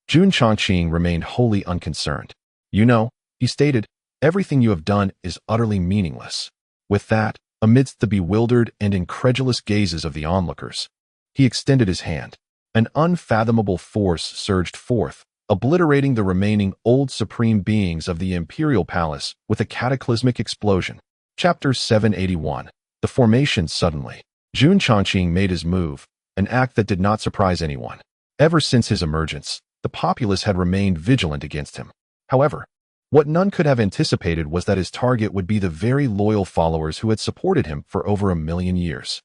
Jun Chongqing remained wholly unconcerned. "You know," he stated, "everything you have done is utterly meaningless." With that, amidst the bewildered and incredulous gazes of the onlookers, he extended his hand. An unfathomable force surged forth, obliterating the remaining old supreme beings of the Imperial Palace with a cataclysmic explosion. Chapter 781. The Formation Suddenly. Jun Chongqing made his move, an act that did not surprise anyone. Ever since his emergence, the populace had remained vigilant against him. However, what none could have anticipated was that his target would be the very loyal followers who had supported him for over 1,000,000 years.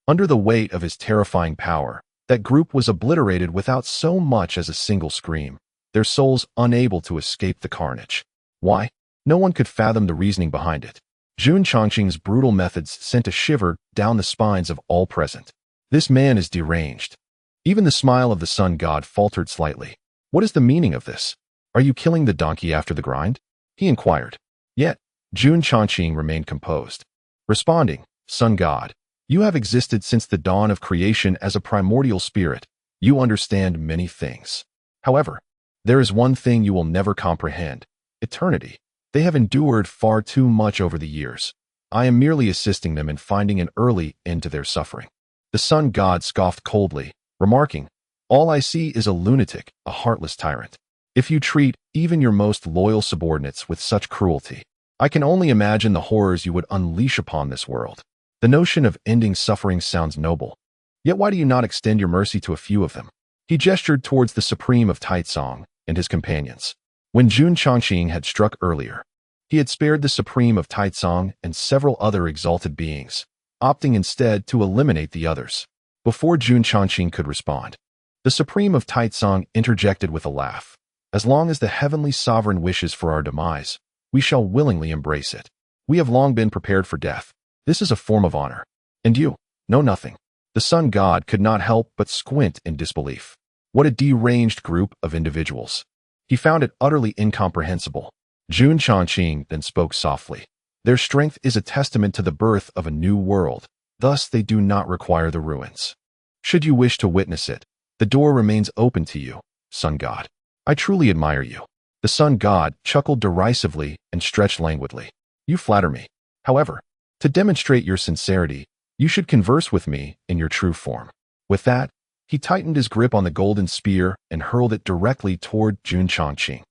Under the weight of his terrifying power, that group was obliterated without so much as a single scream, their souls unable to escape the carnage. Why? No one could fathom the reasoning behind it. Jun Chongqing's brutal methods sent a shiver down the spines of all present. This man is deranged. Even the smile of the Sun God faltered slightly. "What is the meaning of this? Are you killing the donkey after the grind?" he inquired. Yet, Jun Chongqing remained composed. Responding, "Sun God, you have existed since the dawn of creation as a primordial spirit. You understand many things. However, there is one thing you will never comprehend: eternity. They have endured far too much over the years. I am merely assisting them in finding an early end to their suffering." The Sun God scoffed coldly, remarking, "All I see is a lunatic, a heartless tyrant. If you treat even your most loyal subordinates with such cruelty, I can only imagine the horrors you would unleash upon this world. The notion of ending suffering sounds noble. Yet why do you not extend your mercy to a few of them? He gestured towards the Supreme of Taitsong and his companions. When Jun Chongqing had struck earlier, he had spared the Supreme of Taitsong and several other exalted beings, opting instead to eliminate the others. Before Jun Chongqing could respond, the Supreme of Taitsong interjected with a laugh. As long as the heavenly sovereign wishes for our demise, we shall willingly embrace it. We have long been prepared for death. This is a form of honor. And you know nothing. The sun god could not help but squint in disbelief. What a deranged group of individuals. He found it utterly incomprehensible. Jun Chongqing then spoke softly. Their strength is a testament to the birth of a new world. Thus they do not require the ruins. Should you wish to witness it, the door remains open to you, sun god. I truly admire you. The sun god chuckled derisively and stretched languidly. You flatter me. However, to demonstrate your sincerity, you should converse with me in your true form. With that, he tightened his grip on the golden spear and hurled it directly toward Jun Chongqing.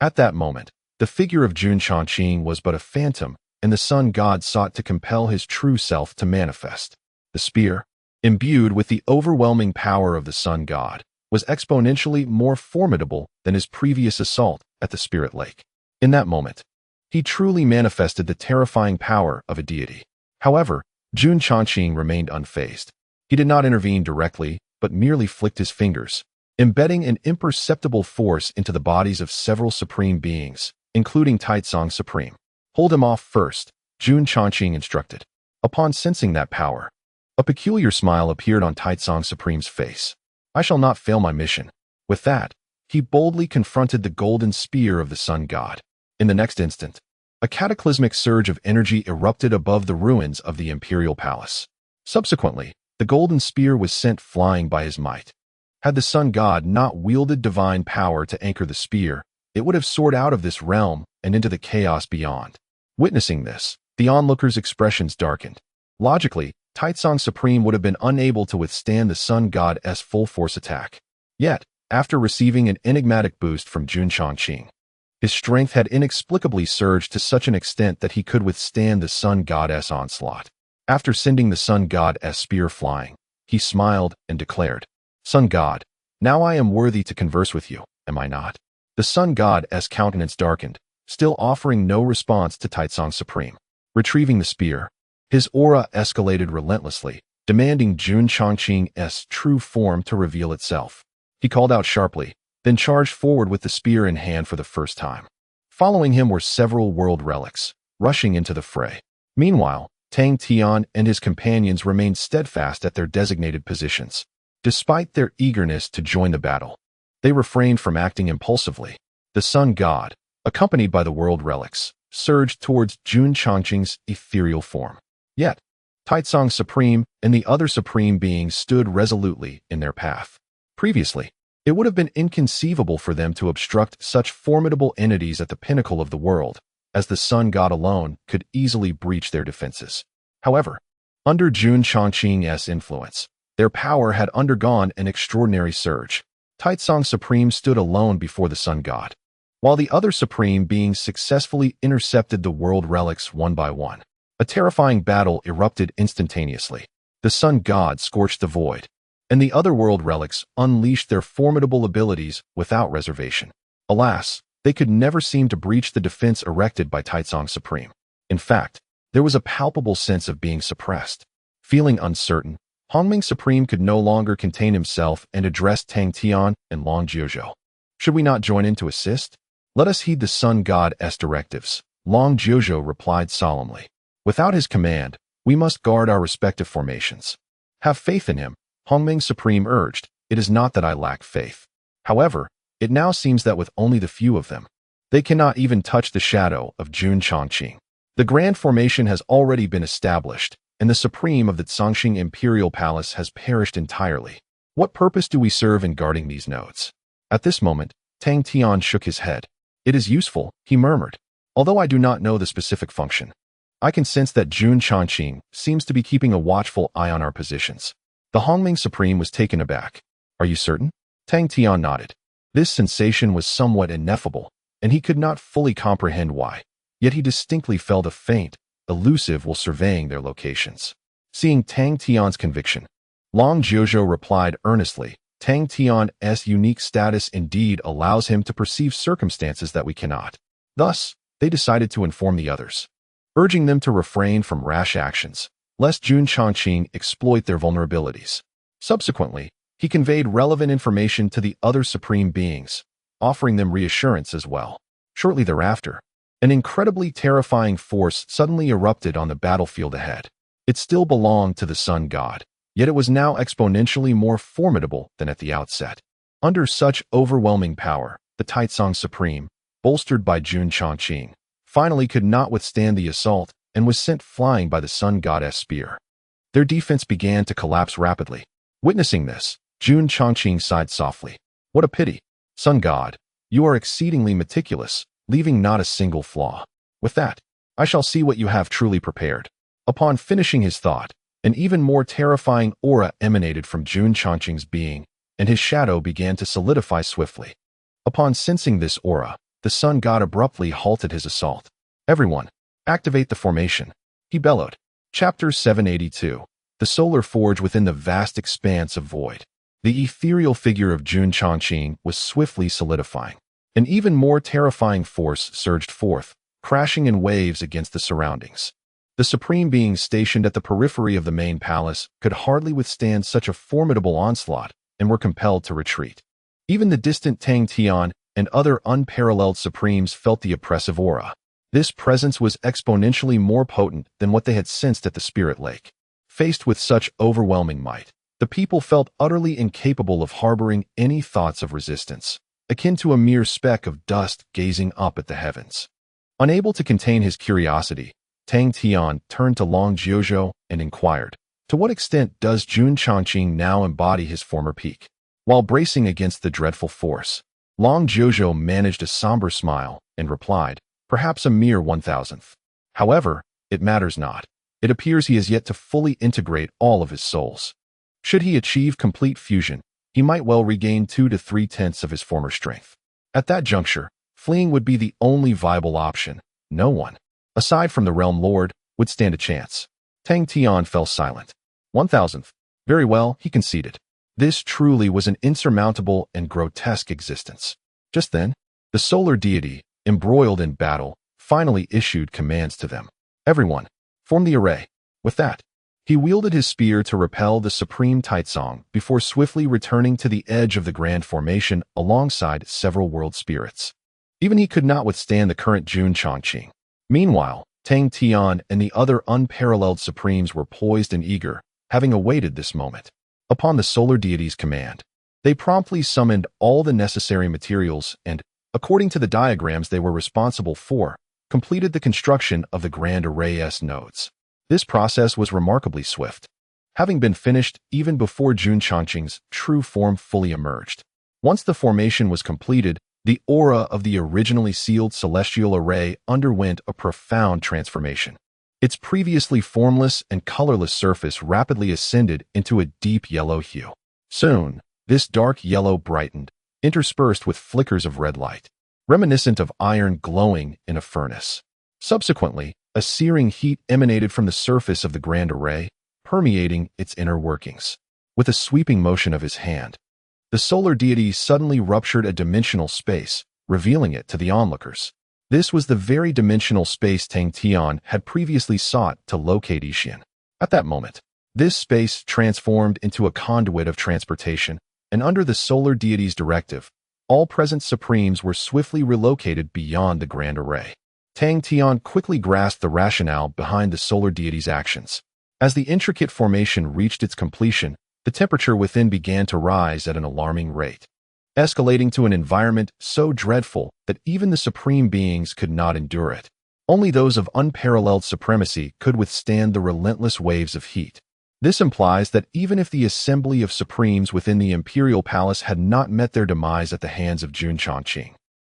At that moment, the figure of Jun Chongqing was but a phantom, and the sun god sought to compel his true self to manifest. The spear, imbued with the overwhelming power of the sun god, was exponentially more formidable than his previous assault at the spirit lake. In that moment, he truly manifested the terrifying power of a deity. However, Jun Chongqing remained unfazed. He did not intervene directly, but merely flicked his fingers, embedding an imperceptible force into the bodies of several supreme beings, including Taitsong Supreme. Hold him off first, Jun Chongqing instructed. Upon sensing that power, a peculiar smile appeared on Taitsong Supreme's face. I shall not fail my mission. With that, he boldly confronted the golden spear of the sun god. In the next instant, a cataclysmic surge of energy erupted above the ruins of the imperial palace. Subsequently, the golden spear was sent flying by his might. Had the sun god not wielded divine power to anchor the spear, it would have soared out of this realm and into the chaos beyond. Witnessing this, the onlookers' expressions darkened. Logically, Taitsong Supreme would have been unable to withstand the sun god's full-force attack. Yet, after receiving an enigmatic boost from Jun Chongqing, his strength had inexplicably surged to such an extent that he could withstand the sun god's onslaught. After sending the sun god's spear flying, he smiled and declared, Sun god, now I am worthy to converse with you, am I not? The sun god's countenance darkened, still offering no response to Taitsong Supreme. Retrieving the spear, his aura escalated relentlessly, demanding Jun Chongqing's true form to reveal itself. He called out sharply, then charged forward with the spear in hand for the first time. Following him were several world relics, rushing into the fray. Meanwhile, Tang Tian and his companions remained steadfast at their designated positions. Despite their eagerness to join the battle, they refrained from acting impulsively. The sun god, accompanied by the world relics, surged towards Jun Chongqing's ethereal form. Yet, Taitsong Supreme and the other supreme beings stood resolutely in their path. Previously, it would have been inconceivable for them to obstruct such formidable entities at the pinnacle of the world, as the sun god alone could easily breach their defenses. However, under Jun Chongqing's influence, their power had undergone an extraordinary surge. Taitsong Supreme stood alone before the sun god, while the other supreme beings successfully intercepted the world relics one by one. A terrifying battle erupted instantaneously. The sun god scorched the void, and the other world relics unleashed their formidable abilities without reservation. Alas, they could never seem to breach the defense erected by Taitsong Supreme. In fact, there was a palpable sense of being suppressed. Feeling uncertain, Hongming Supreme could no longer contain himself and addressed Tang Tian and Long Jiuzhou. Should we not join in to assist? Let us heed the sun god's directives, Long Jiuzhou replied solemnly. Without his command, we must guard our respective formations. Have faith in him, Hongming Supreme urged. It is not that I lack faith. However, it now seems that with only the few of them, they cannot even touch the shadow of Jun Chongqing. The grand formation has already been established, and the supreme of the Zhongxing Imperial Palace has perished entirely. What purpose do we serve in guarding these nodes? At this moment, Tang Tian shook his head. It is useful, he murmured. Although I do not know the specific function, I can sense that Jun Chongqing seems to be keeping a watchful eye on our positions. The Hongming Supreme was taken aback. Are you certain? Tang Tian nodded. This sensation was somewhat ineffable, and he could not fully comprehend why. yet he distinctly felt a faint, elusive while surveying their locations. Seeing Tang Tian's conviction, Long Jiuzhou replied earnestly, Tang Tian's unique status indeed allows him to perceive circumstances that we cannot. Thus, they decided to inform the others, urging them to refrain from rash actions, lest Jun Chongqing exploit their vulnerabilities. Subsequently, he conveyed relevant information to the other supreme beings, offering them reassurance as well. Shortly thereafter, an incredibly terrifying force suddenly erupted on the battlefield ahead. It still belonged to the Sun God, yet it was now exponentially more formidable than at the outset. Under such overwhelming power, the Taizong Supreme, bolstered by Jun Chongqing, finally could not withstand the assault and was sent flying by the Sun God's spear. Their defense began to collapse rapidly. Witnessing this, Jun Chongqing sighed softly. What a pity, Sun God, you are exceedingly meticulous, leaving not a single flaw. With that, I shall see what you have truly prepared. Upon finishing his thought, an even more terrifying aura emanated from Jun Chongqing's being, and his shadow began to solidify swiftly. Upon sensing this aura, the Sun God abruptly halted his assault. Everyone, activate the formation, he bellowed. Chapter 782. The Solar Forge within the vast expanse of void. The ethereal figure of Jun Chongqing was swiftly solidifying. An even more terrifying force surged forth, crashing in waves against the surroundings. The supreme beings stationed at the periphery of the main palace could hardly withstand such a formidable onslaught and were compelled to retreat. Even the distant Tang Tian and other unparalleled supremes felt the oppressive aura. This presence was exponentially more potent than what they had sensed at the Spirit Lake. Faced with such overwhelming might, the people felt utterly incapable of harboring any thoughts of resistance, akin to a mere speck of dust gazing up at the heavens. Unable to contain his curiosity, Tang Tian turned to Long Jiuzhou and inquired, to what extent does Jun Chongqing now embody his former peak? While bracing against the dreadful force, Long Jiuzhou managed a somber smile and replied, perhaps a mere 1,000th. However, it matters not. It appears he has yet to fully integrate all of his souls. Should he achieve complete fusion, he might well regain 2 to 3/10 of his former strength. At that juncture, fleeing would be the only viable option. No one, aside from the Realm Lord, would stand a chance. Tang Tian fell silent. 1,000th. Very well, he conceded. This truly was an insurmountable and grotesque existence. Just then, the solar deity, embroiled in battle, finally issued commands to them. Everyone, form the array. With that, he wielded his spear to repel the supreme Taizong before swiftly returning to the edge of the grand formation alongside several world spirits. Even he could not withstand the current Jun Chongqing. Meanwhile, Tang Tian and the other unparalleled supremes were poised and eager, having awaited this moment. Upon the solar deity's command, they promptly summoned all the necessary materials and, according to the diagrams they were responsible for, completed the construction of the Grand Array's nodes. This process was remarkably swift, having been finished even before Jun Chongqing's true form fully emerged. Once the formation was completed, the aura of the originally sealed celestial array underwent a profound transformation. Its previously formless and colorless surface rapidly ascended into a deep yellow hue. Soon, this dark yellow brightened, interspersed with flickers of red light, reminiscent of iron glowing in a furnace. Subsequently, a searing heat emanated from the surface of the grand array, permeating its inner workings. With a sweeping motion of his hand, the solar deity suddenly ruptured a dimensional space, revealing it to the onlookers. This was the very dimensional space Tang Tian had previously sought to locate Yixian. At that moment, this space transformed into a conduit of transportation, and under the solar deity's directive, all present supremes were swiftly relocated beyond the grand array. Tang Tian quickly grasped the rationale behind the solar deity's actions. As the intricate formation reached its completion, the temperature within began to rise at an alarming rate, escalating to an environment so dreadful that even the supreme beings could not endure it. Only those of unparalleled supremacy could withstand the relentless waves of heat. This implies that even if the assembly of supremes within the imperial palace had not met their demise at the hands of Jun Chongqing,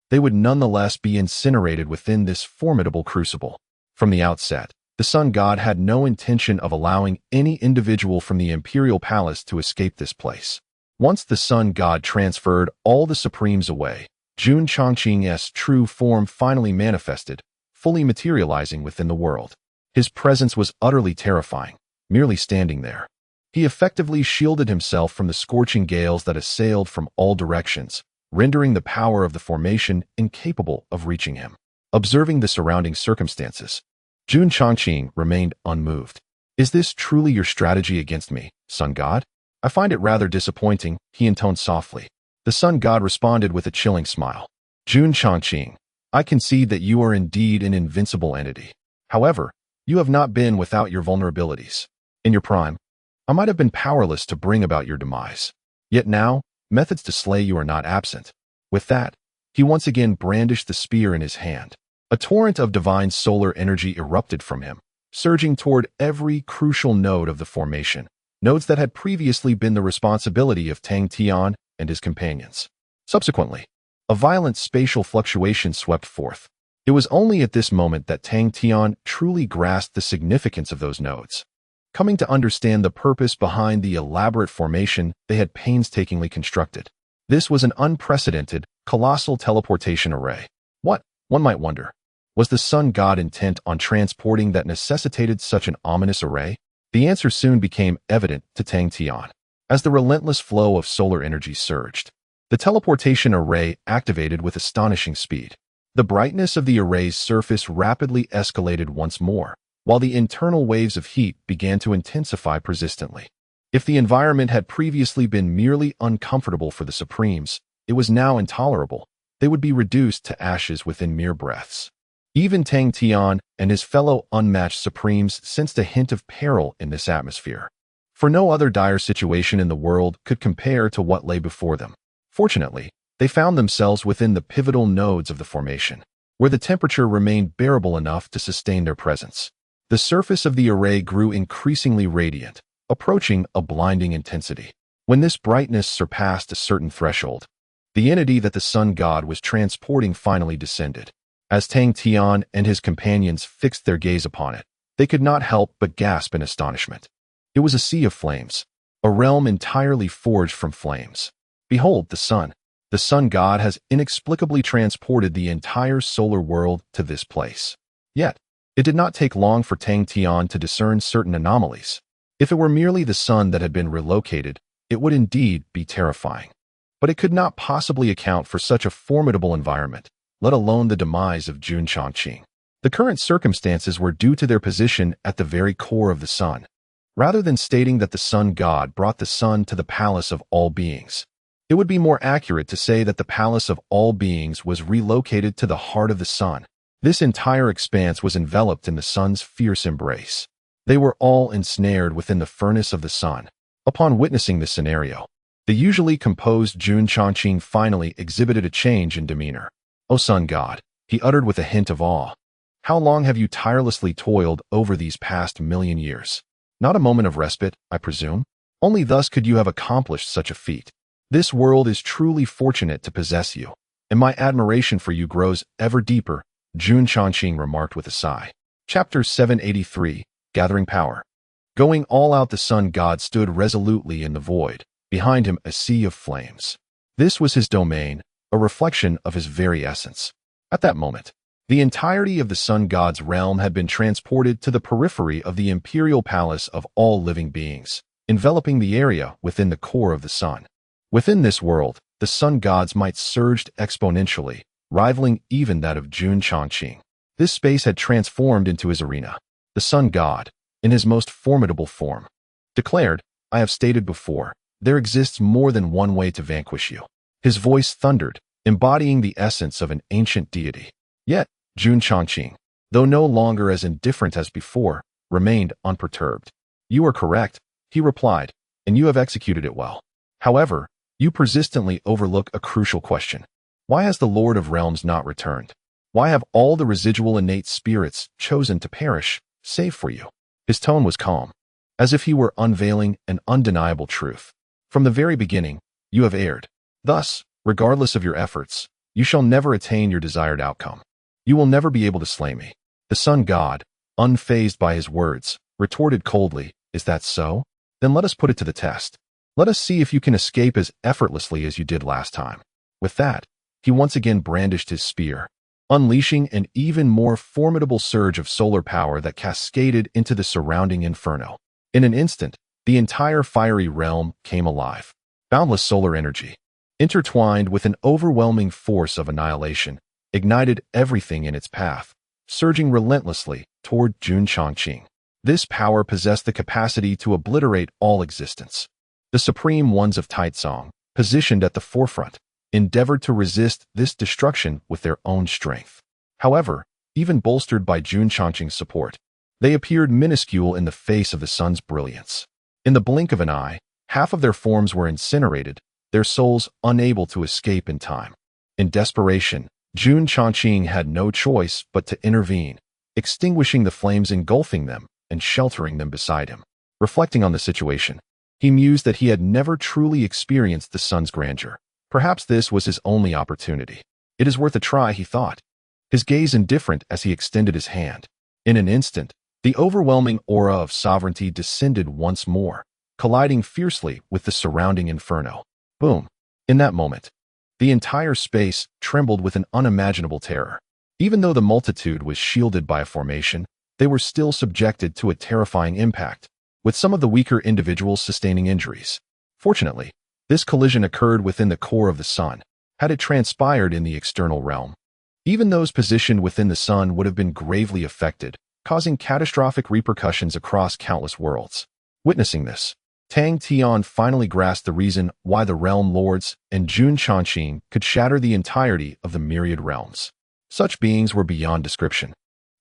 they would nonetheless be incinerated within this formidable crucible. From the outset, the Sun God had no intention of allowing any individual from the imperial palace to escape this place. Once the Sun God transferred all the supremes away, Jun Chongqing's true form finally manifested, fully materializing within the world. His presence was utterly terrifying, merely standing there. He effectively shielded himself from the scorching gales that assailed from all directions, rendering the power of the formation incapable of reaching him. Observing the surrounding circumstances, Jun Changqing remained unmoved. "Is this truly your strategy against me, sun god? I find it rather disappointing," he intoned softly. The sun god responded with a chilling smile. "Jun Changqing, I concede that you are indeed an invincible entity. However, you have not been without your vulnerabilities. In your prime, I might have been powerless to bring about your demise. Yet now, methods to slay you are not absent." With that, he once again brandished the spear in his hand. A torrent of divine solar energy erupted from him, surging toward every crucial node of the formation, nodes that had previously been the responsibility of Tang Tian and his companions. Subsequently, a violent spatial fluctuation swept forth. It was only at this moment that Tang Tian truly grasped the significance of those nodes. Coming to understand the purpose behind the elaborate formation they had painstakingly constructed. This was an unprecedented, colossal teleportation array. What, one might wonder, was the sun god intent on transporting that necessitated such an ominous array? The answer soon became evident to Tang Tian. As the relentless flow of solar energy surged, the teleportation array activated with astonishing speed. The brightness of the array's surface rapidly escalated once more, while the internal waves of heat began to intensify persistently. If the environment had previously been merely uncomfortable for the Supremes, it was now intolerable. They would be reduced to ashes within mere breaths. Even Tang Tian and his fellow unmatched Supremes sensed a hint of peril in this atmosphere. For no other dire situation in the world could compare to what lay before them. Fortunately, they found themselves within the pivotal nodes of the formation, where the temperature remained bearable enough to sustain their presence. The surface of the array grew increasingly radiant, approaching a blinding intensity. When this brightness surpassed a certain threshold, the entity that the sun god was transporting finally descended. As Tang Tian and his companions fixed their gaze upon it, they could not help but gasp in astonishment. It was a sea of flames, a realm entirely forged from flames. "Behold, the sun god has inexplicably transported the entire solar world to this place." Yet, it did not take long for Tang Tian to discern certain anomalies. If it were merely the sun that had been relocated, it would indeed be terrifying. But it could not possibly account for such a formidable environment, let alone the demise of Jun Changqing. The current circumstances were due to their position at the very core of the sun. Rather than stating that the sun god brought the sun to the palace of all beings, it would be more accurate to say that the palace of all beings was relocated to the heart of the sun. This entire expanse was enveloped in the sun's fierce embrace. They were all ensnared within the furnace of the sun. Upon witnessing this scenario, the usually composed Jun Changqing finally exhibited a change in demeanor. "O sun god," he uttered with a hint of awe, "how long have you tirelessly toiled over these past 1,000,000 years? Not a moment of respite, I presume? Only thus could you have accomplished such a feat. This world is truly fortunate to possess you, and my admiration for you grows ever deeper," Jun Changqing remarked with a sigh. Chapter 783, Gathering Power. Going all out, the sun god stood resolutely in the void, behind him a sea of flames. This was his domain, a reflection of his very essence. At that moment, the entirety of the sun god's realm had been transported to the periphery of the imperial palace of all living beings, enveloping the area within the core of the sun. Within this world, the sun god's might surged exponentially, rivaling even that of Jun Changqing. This space had transformed into his arena. The sun god, in his most formidable form, declared, "I have stated before, there exists more than one way to vanquish you." His voice thundered, embodying the essence of an ancient deity. Yet, Jun Changqing, though no longer as indifferent as before, remained unperturbed. "You are correct," he replied, "and you have executed it well. However, you persistently overlook a crucial question. Why has the Lord of Realms not returned? Why have all the residual innate spirits chosen to perish, save for you?" His tone was calm, as if he were unveiling an undeniable truth. "From the very beginning, you have erred. Thus, regardless of your efforts, you shall never attain your desired outcome. You will never be able to slay me." The sun god, unfazed by his words, retorted coldly, "Is that so? Then let us put it to the test. Let us see if you can escape as effortlessly as you did last time." With that, he once again brandished his spear. unleashing an even more formidable surge of solar power that cascaded into the surrounding inferno. In an instant, the entire fiery realm came alive. Boundless solar energy, intertwined with an overwhelming force of annihilation, ignited everything in its path, surging relentlessly toward Jun Chongqing. This power possessed the capacity to obliterate all existence. The supreme ones of Taitsong, positioned at the forefront, endeavored to resist this destruction with their own strength. However, even bolstered by Jun Chongqing's support, they appeared minuscule in the face of the sun's brilliance. In the blink of an eye, half of their forms were incinerated, their souls unable to escape in time. In desperation, Jun Chongqing had no choice but to intervene, extinguishing the flames engulfing them and sheltering them beside him. Reflecting on the situation, he mused that he had never truly experienced the sun's grandeur. Perhaps this was his only opportunity. It is worth a try, he thought, his gaze indifferent as he extended his hand. In an instant, the overwhelming aura of sovereignty descended once more, colliding fiercely with the surrounding inferno. Boom! In that moment, the entire space trembled with an unimaginable terror. Even though the multitude was shielded by a formation, they were still subjected to a terrifying impact, with some of the weaker individuals sustaining injuries. Fortunately, this collision occurred within the core of the sun. Had it transpired in the external realm, even those positioned within the sun would have been gravely affected, causing catastrophic repercussions across countless worlds. Witnessing this, Tang Tian finally grasped the reason why the realm lords and Jun Chongqing could shatter the entirety of the myriad realms. Such beings were beyond description,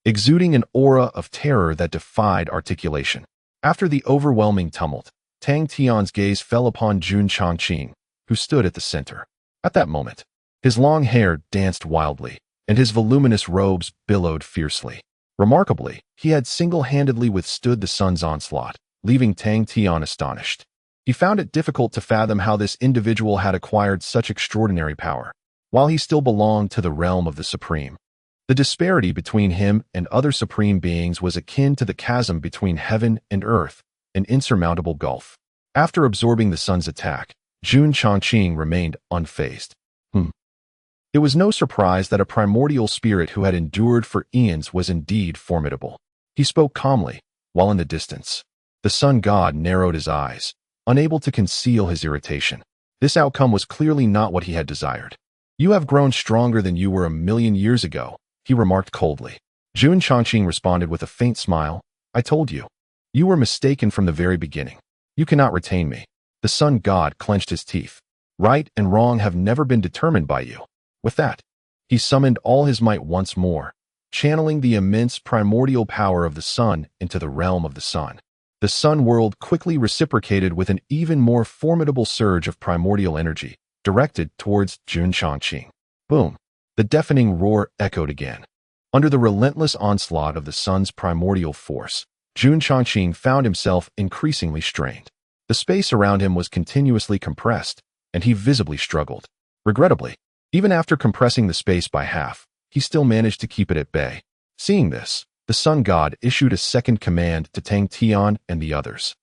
exuding an aura of terror that defied articulation. After the overwhelming tumult, Tang Tian's gaze fell upon Jun Chongqing, who stood at the center. At that moment, his long hair danced wildly, and his voluminous robes billowed fiercely. Remarkably, he had single-handedly withstood the sun's onslaught, leaving Tang Tian astonished. He found it difficult to fathom how this individual had acquired such extraordinary power, while he still belonged to the realm of the Supreme. The disparity between him and other supreme beings was akin to the chasm between heaven and earth, an insurmountable gulf. After absorbing the sun's attack, Jun Chongqing remained unfazed. It was no surprise that a primordial spirit who had endured for eons was indeed formidable. He spoke calmly, while in the distance, the sun god narrowed his eyes, unable to conceal his irritation. This outcome was clearly not what he had desired. "You have grown stronger than you were 1,000,000 years ago," he remarked coldly. Jun Chongqing responded with a faint smile. "I told you. You were mistaken from the very beginning. You cannot retain me." The sun god clenched his teeth. "Right and wrong have never been determined by you." With that, he summoned all his might once more, channeling the immense primordial power of the sun into the realm of the sun. The sun world quickly reciprocated with an even more formidable surge of primordial energy, directed towards Jun Chongqing. Boom! The deafening roar echoed again. Under the relentless onslaught of the sun's primordial force, Jun Chongqing found himself increasingly strained. The space around him was continuously compressed, and he visibly struggled. Regrettably, even after compressing the space by half, he still managed to keep it at bay. Seeing this, the sun god issued a second command to Tang Tian and the others.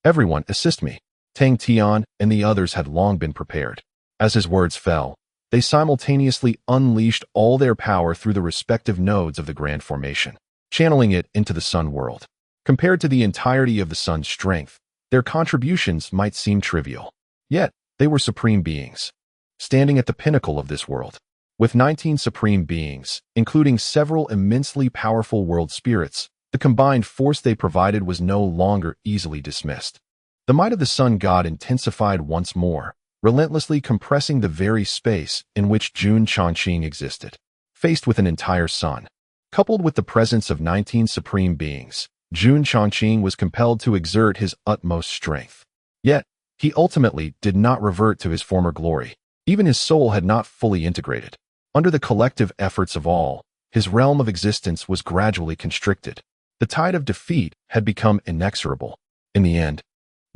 "Everyone, assist me." Tang Tian and the others had long been prepared. As his words fell, they simultaneously unleashed all their power through the respective nodes of the grand formation, channeling it into the sun world. Compared to the entirety of the sun's strength, their contributions might seem trivial. Yet, they were supreme beings, standing at the pinnacle of this world. With 19 supreme beings, including several immensely powerful world spirits, the combined force they provided was no longer easily dismissed. The might of the sun god intensified once more, relentlessly compressing the very space in which Jun Chongqing existed. Faced with an entire sun, coupled with the presence of 19 supreme beings, Jun Chongqing was compelled to exert his utmost strength. Yet, he ultimately did not revert to his former glory. Even his soul had not fully integrated. Under the collective efforts of all, his realm of existence was gradually constricted. The tide of defeat had become inexorable. In the end,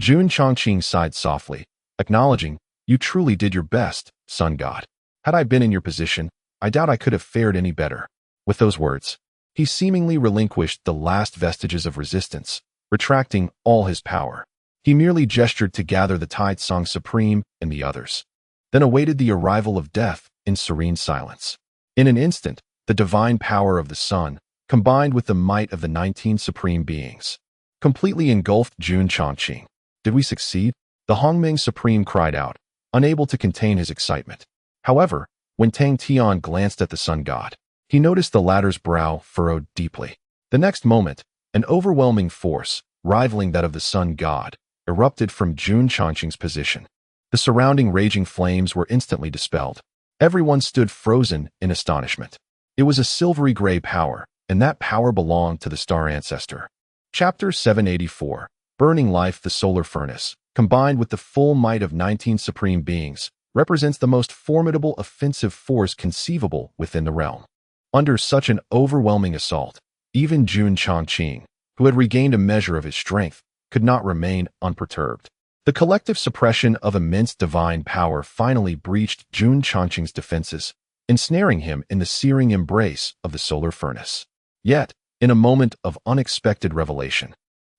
Jun Chongqing sighed softly, acknowledging, "You truly did your best, sun god. Had I been in your position, I doubt I could have fared any better." With those words, he seemingly relinquished the last vestiges of resistance, retracting all his power. He merely gestured to gather the Taitsong Supreme and the others, then awaited the arrival of death in serene silence. In an instant, the divine power of the sun, combined with the might of the 19 supreme beings, completely engulfed Jun Changqing. Did we succeed? The Hongming Supreme cried out, unable to contain his excitement. However, when Tang Tian glanced at the sun god, he noticed the latter's brow furrowed deeply. The next moment, an overwhelming force, rivaling that of the sun god, erupted from Jun Changqing's position. The surrounding raging flames were instantly dispelled. Everyone stood frozen in astonishment. It was a silvery gray power, and that power belonged to the star ancestor. Chapter 784, Burning Life. The solar furnace, combined with the full might of 19 supreme beings, represents the most formidable offensive force conceivable within the realm. Under such an overwhelming assault, even Jun Changqing, who had regained a measure of his strength, could not remain unperturbed. The collective suppression of immense divine power finally breached Jun Changqing's defenses, ensnaring him in the searing embrace of the solar furnace. Yet, in a moment of unexpected revelation,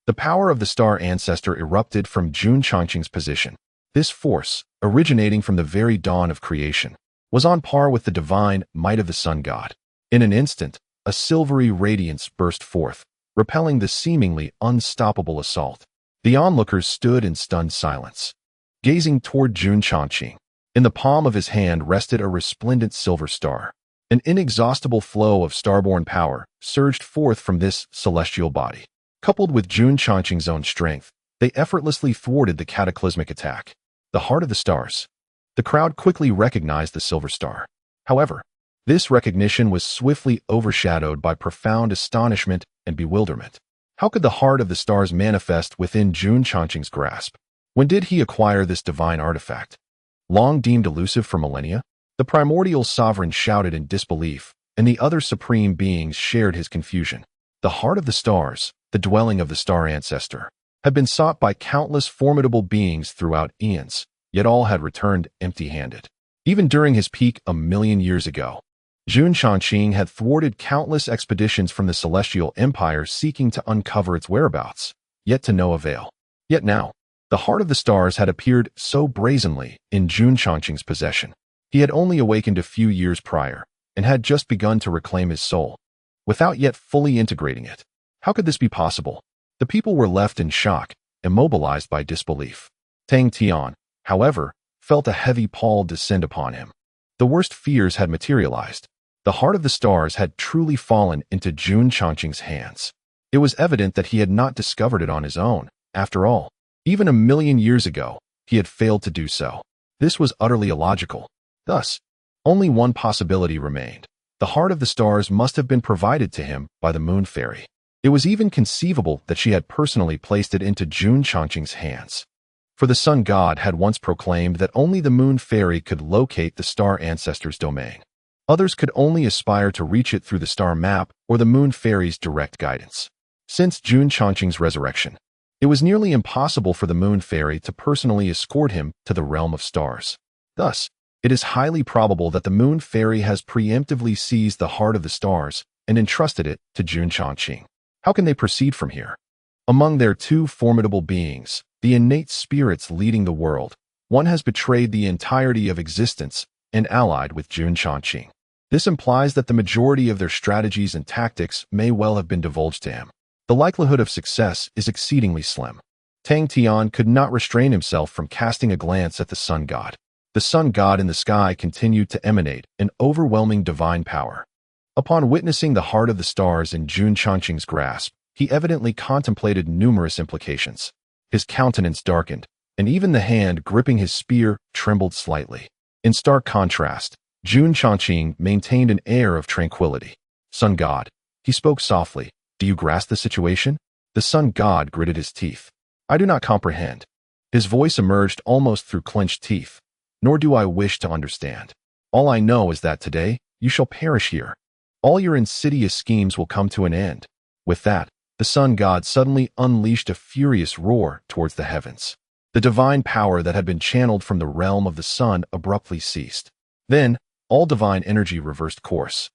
the power of the star ancestor erupted from Jun Changqing's position. This force, originating from the very dawn of creation, was on par with the divine might of the sun god. In an instant, a silvery radiance burst forth, repelling the seemingly unstoppable assault. The onlookers stood in stunned silence, gazing toward Jun Changqing. In the palm of his hand rested a resplendent silver star. An inexhaustible flow of starborn power surged forth from this celestial body. Coupled with Jun Changqing's own strength, they effortlessly thwarted the cataclysmic attack. The heart of the stars. The crowd quickly recognized the silver star. However, this recognition was swiftly overshadowed by profound astonishment and bewilderment. How could the heart of the stars manifest within Jun Changqing's grasp? When did he acquire this divine artifact? Long deemed elusive for millennia? The primordial sovereign shouted in disbelief, and the other supreme beings shared his confusion. The heart of the stars, the dwelling of the star ancestor, had been sought by countless formidable beings throughout eons, yet all had returned empty-handed. Even during his peak 1,000,000 years ago, Jun Changqing had thwarted countless expeditions from the Celestial Empire seeking to uncover its whereabouts, yet to no avail. Yet now, the heart of the stars had appeared so brazenly in Jun Changqing's possession. He had only awakened a few years prior, and had just begun to reclaim his soul, without yet fully integrating it. How could this be possible? The people were left in shock, immobilized by disbelief. Tang Tian, however, felt a heavy pall descend upon him. The worst fears had materialized. The heart of the stars had truly fallen into Jun Changqing's hands. It was evident that he had not discovered it on his own. After all, even 1,000,000 years ago, he had failed to do so. This was utterly illogical. Thus, only one possibility remained. The heart of the stars must have been provided to him by the Moon Fairy. It was even conceivable that she had personally placed it into Jun Changqing's hands. For the sun god had once proclaimed that only the Moon Fairy could locate the star ancestor's domain. Others could only aspire to reach it through the star map or the Moon Fairy's direct guidance. Since Jun Changqing's resurrection, it was nearly impossible for the Moon Fairy to personally escort him to the realm of stars. Thus, it is highly probable that the Moon Fairy has preemptively seized the heart of the stars and entrusted it to Jun Changqing. How can they proceed from here? Among their two formidable beings, the innate spirits leading the world, one has betrayed the entirety of existence and allied with Jun Changqing. This implies that the majority of their strategies and tactics may well have been divulged to him. The likelihood of success is exceedingly slim. Tang Tian could not restrain himself from casting a glance at the sun god. The sun god in the sky continued to emanate an overwhelming divine power. Upon witnessing the heart of the stars in Jun Changqing's grasp, he evidently contemplated numerous implications. His countenance darkened, and even the hand gripping his spear trembled slightly. In stark contrast, Jun Changqing maintained an air of tranquility. Sun god, he spoke softly, do you grasp the situation? The sun god gritted his teeth. I do not comprehend. His voice emerged almost through clenched teeth. Nor do I wish to understand. All I know is that today, you shall perish here. All your insidious schemes will come to an end. With that, the sun god suddenly unleashed a furious roar towards the heavens. The divine power that had been channeled from the realm of the sun abruptly ceased. Then, all divine energy reversed course,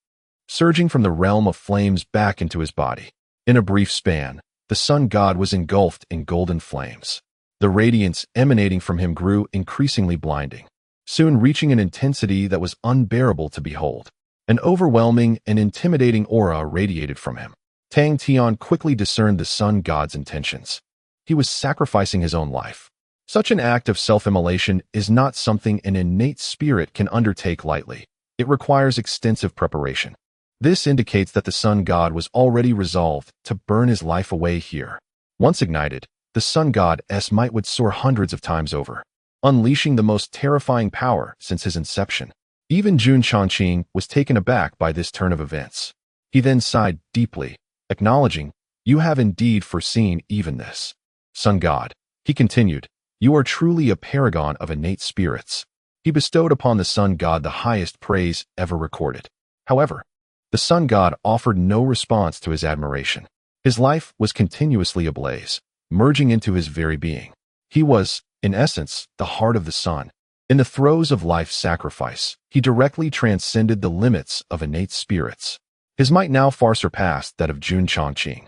surging from the realm of flames back into his body. In a brief span, the sun god was engulfed in golden flames. The radiance emanating from him grew increasingly blinding, soon reaching an intensity that was unbearable to behold. An overwhelming and intimidating aura radiated from him. Tang Tian quickly discerned the sun god's intentions. He was sacrificing his own life. Such an act of self-immolation is not something an innate spirit can undertake lightly. It requires extensive preparation. This indicates that the sun god was already resolved to burn his life away here. Once ignited, the sun god's might would soar hundreds of times over, unleashing the most terrifying power since his inception. Even Jun Chongqing was taken aback by this turn of events. He then sighed deeply, acknowledging, "You have indeed foreseen even this. Sun god," he continued, "you are truly a paragon of innate spirits." He bestowed upon the sun god the highest praise ever recorded. However, the sun god offered no response to his admiration. His life was continuously ablaze, merging into his very being. He was, in essence, the heart of the sun. In the throes of life's sacrifice, he directly transcended the limits of innate spirits. His might now far surpassed that of Jun Chongqing,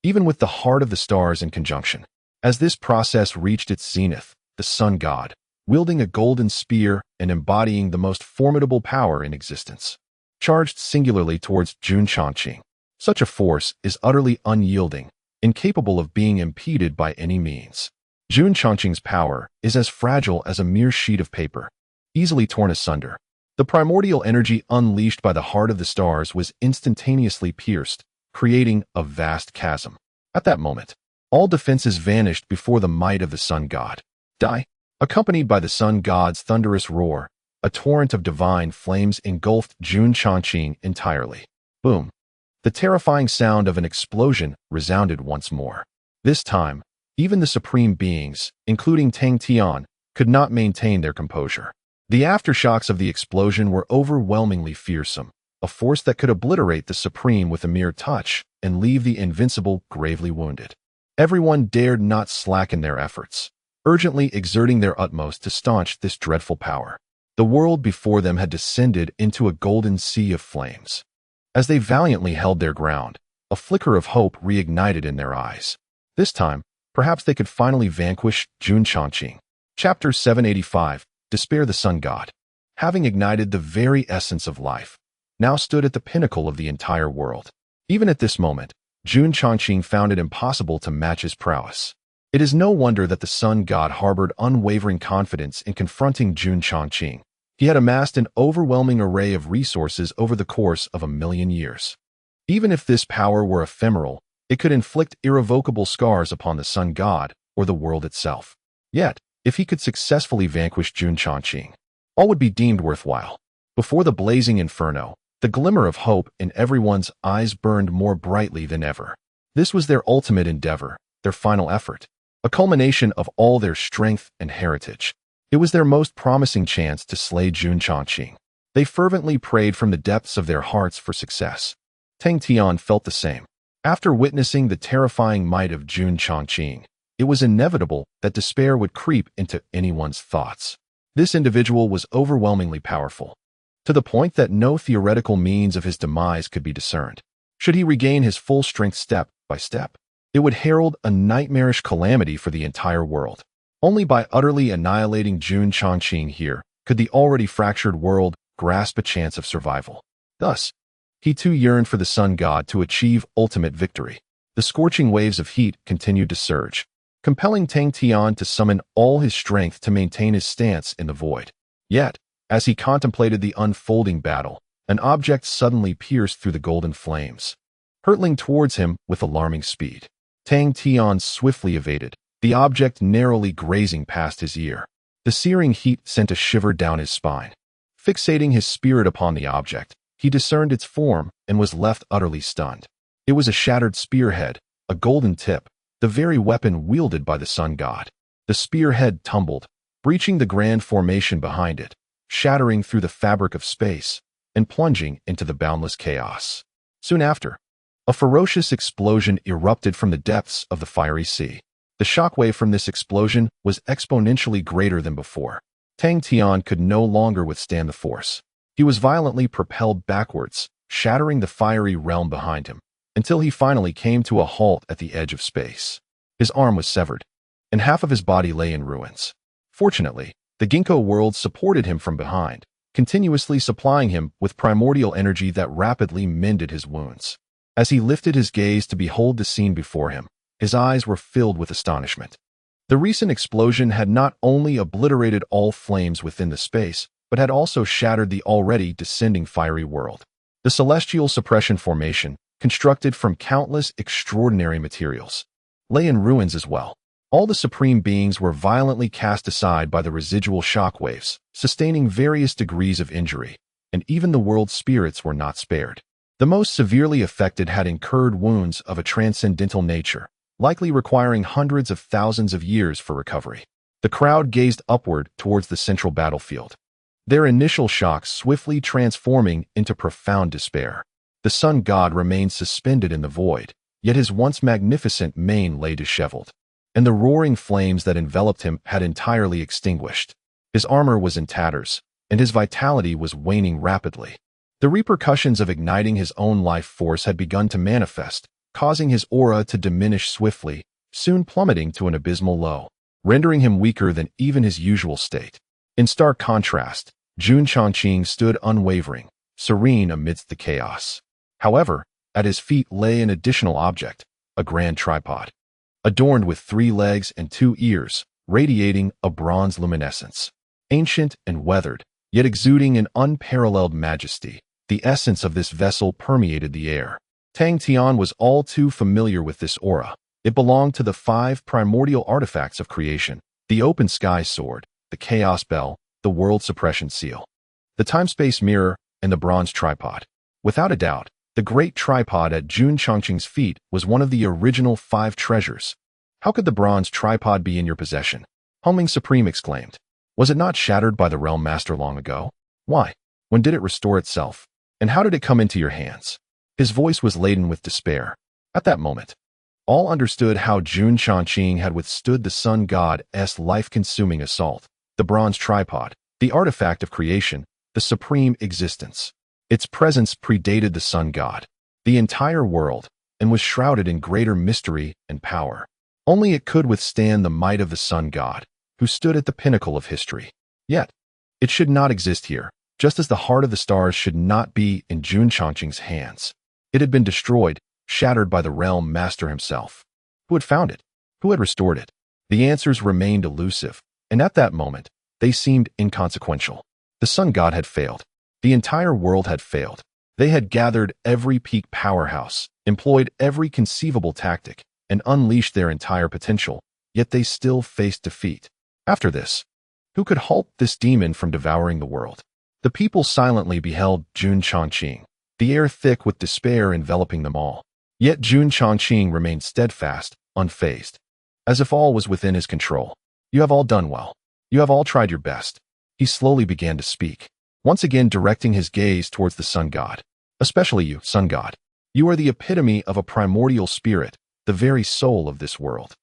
even with the heart of the stars in conjunction. As this process reached its zenith, the sun god, wielding a golden spear and embodying the most formidable power in existence, charged singularly towards Jun Chongqing. Such a force is utterly unyielding, incapable of being impeded by any means. Jun Chongqing's power is as fragile as a mere sheet of paper, easily torn asunder. The primordial energy unleashed by the heart of the stars was instantaneously pierced, creating a vast chasm. At that moment, all defenses vanished before the might of the sun god. Die. Accompanied by the sun god's thunderous roar, a torrent of divine flames engulfed Jun Chongqing entirely. Boom. The terrifying sound of an explosion resounded once more. This time, even the supreme beings, including Tang Tian, could not maintain their composure. The aftershocks of the explosion were overwhelmingly fearsome, a force that could obliterate the supreme with a mere touch and leave the invincible gravely wounded. Everyone dared not slacken their efforts, urgently exerting their utmost to staunch this dreadful power. The world before them had descended into a golden sea of flames. As they valiantly held their ground, a flicker of hope reignited in their eyes. This time, perhaps they could finally vanquish Jun Chongqing. Chapter 785, Despair. The sun god, having ignited the very essence of life, now stood at the pinnacle of the entire world. Even at this moment, Jun Chongqing found it impossible to match his prowess. It is no wonder that the sun god harbored unwavering confidence in confronting Jun Chongqing. He had amassed an overwhelming array of resources over the course of 1,000,000 years. Even if this power were ephemeral, it could inflict irrevocable scars upon the sun god or the world itself. Yet, if he could successfully vanquish Jun Chongqing, all would be deemed worthwhile. Before the blazing inferno, the glimmer of hope in everyone's eyes burned more brightly than ever. This was their ultimate endeavor, their final effort, a culmination of all their strength and heritage. It was their most promising chance to slay Jun Chongqing. They fervently prayed from the depths of their hearts for success. Tang Tian felt the same. After witnessing the terrifying might of Jun Chongqing, it was inevitable that despair would creep into anyone's thoughts. This individual was overwhelmingly powerful, to the point that no theoretical means of his demise could be discerned. Should he regain his full strength step by step, it would herald a nightmarish calamity for the entire world. Only by utterly annihilating Jun Chongqing here could the already fractured world grasp a chance of survival. Thus, he too yearned for the sun god to achieve ultimate victory. The scorching waves of heat continued to surge, compelling Tang Tian to summon all his strength to maintain his stance in the void. Yet, as he contemplated the unfolding battle, an object suddenly pierced through the golden flames, hurtling towards him with alarming speed. Tang Tian swiftly evaded, the object narrowly grazing past his ear. The searing heat sent a shiver down his spine. Fixating his spirit upon the object, he discerned its form and was left utterly stunned. It was a shattered spearhead, a golden tip, the very weapon wielded by the sun god. The spearhead tumbled, breaching the grand formation behind it, shattering through the fabric of space, and plunging into the boundless chaos. Soon after, a ferocious explosion erupted from the depths of the fiery sea. The shockwave from this explosion was exponentially greater than before. Tang Tian could no longer withstand the force. He was violently propelled backwards, shattering the fiery realm behind him, until he finally came to a halt at the edge of space. His arm was severed, and half of his body lay in ruins. Fortunately, the ginkgo world supported him from behind, continuously supplying him with primordial energy that rapidly mended his wounds. As he lifted his gaze to behold the scene before him, his eyes were filled with astonishment. The recent explosion had not only obliterated all flames within the space, but had also shattered the already descending fiery world. The celestial suppression formation, constructed from countless extraordinary materials, lay in ruins as well. All the supreme beings were violently cast aside by the residual shockwaves, sustaining various degrees of injury, and even the world's spirits were not spared. The most severely affected had incurred wounds of a transcendental nature, likely requiring hundreds of thousands of years for recovery. The crowd gazed upward towards the central battlefield, their initial shocks swiftly transforming into profound despair. The sun god remained suspended in the void, yet his once magnificent mane lay disheveled, and the roaring flames that enveloped him had entirely extinguished. His armor was in tatters, and his vitality was waning rapidly. The repercussions of igniting his own life force had begun to manifest, causing his aura to diminish swiftly, soon plummeting to an abysmal low, rendering him weaker than even his usual state. In stark contrast, Jun Chongqing stood unwavering, serene amidst the chaos. However, at his feet lay an additional object, a grand tripod, adorned with 3 legs and 2 ears, radiating a bronze luminescence. Ancient and weathered, yet exuding an unparalleled majesty, the essence of this vessel permeated the air. Tang Tian was all too familiar with this aura. It belonged to the 5 primordial artifacts of creation: the open sky sword, the chaos bell, the world suppression seal, the time-space mirror, and the bronze tripod. Without a doubt, the great tripod at Jun Chongqing's feet was one of the original 5 treasures. How could the bronze tripod be in your possession? Humming Supreme exclaimed. Was it not shattered by the Realm Master long ago? Why? When did it restore itself? And how did it come into your hands? His voice was laden with despair. At that moment, all understood how Jun Chongqing had withstood the sun god's life-consuming assault. The bronze tripod, the artifact of creation, the supreme existence. Its presence predated the sun god, the entire world, and was shrouded in greater mystery and power. Only it could withstand the might of the sun god, who stood at the pinnacle of history. Yet, it should not exist here, just as the heart of the stars should not be in Jun Chongqing's hands. It had been destroyed, shattered by the Realm Master himself. Who had found it? Who had restored it? The answers remained elusive, and at that moment, they seemed inconsequential. The sun god had failed. The entire world had failed. They had gathered every peak powerhouse, employed every conceivable tactic, and unleashed their entire potential, yet they still faced defeat. After this, who could halt this demon from devouring the world? The people silently beheld Jun Chongqing, the air thick with despair enveloping them all. Yet Jun Chongqing remained steadfast, unfazed, as if all was within his control. You have all done well. You have all tried your best. He slowly began to speak, once again directing his gaze towards the sun god. Especially you, sun god. You are the epitome of a primordial spirit, the very soul of this world.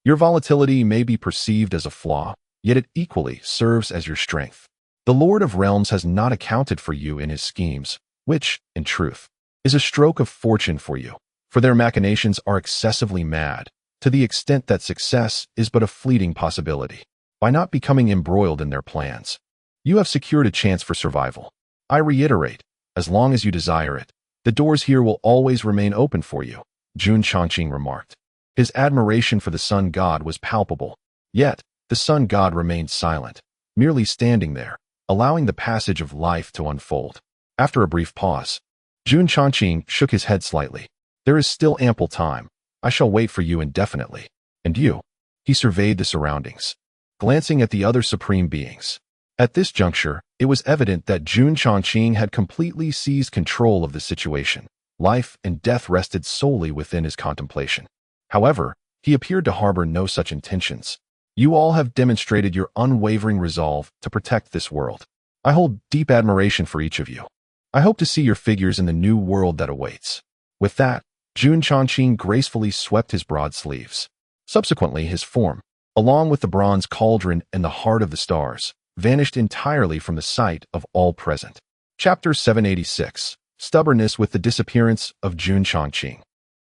Your volatility may be perceived as a flaw, yet it equally serves as your strength. The Lord of Realms has not accounted for you in his schemes, which, in truth, is a stroke of fortune for you, for their machinations are excessively mad, to the extent that success is but a fleeting possibility. By not becoming embroiled in their plans, you have secured a chance for survival. I reiterate, as long as you desire it, the doors here will always remain open for you, Jun Chongqing remarked. His admiration for the sun god was palpable, yet the sun god remained silent, merely standing there, allowing the passage of life to unfold. After a brief pause, Jun Chongqing shook his head slightly. There is still ample time. I shall wait for you indefinitely. And you? He surveyed the surroundings, glancing at the other supreme beings. At this juncture, it was evident that Jun Chongqing had completely seized control of the situation. Life and death rested solely within his contemplation. However, he appeared to harbor no such intentions. You all have demonstrated your unwavering resolve to protect this world. I hold deep admiration for each of you. I hope to see your figures in the new world that awaits. With that, Jun Chongqing gracefully swept his broad sleeves. Subsequently, his form, along with the bronze cauldron and the heart of the stars, vanished entirely from the sight of all present. Chapter 786. Stubbornness with the disappearance of Jun Chongqing.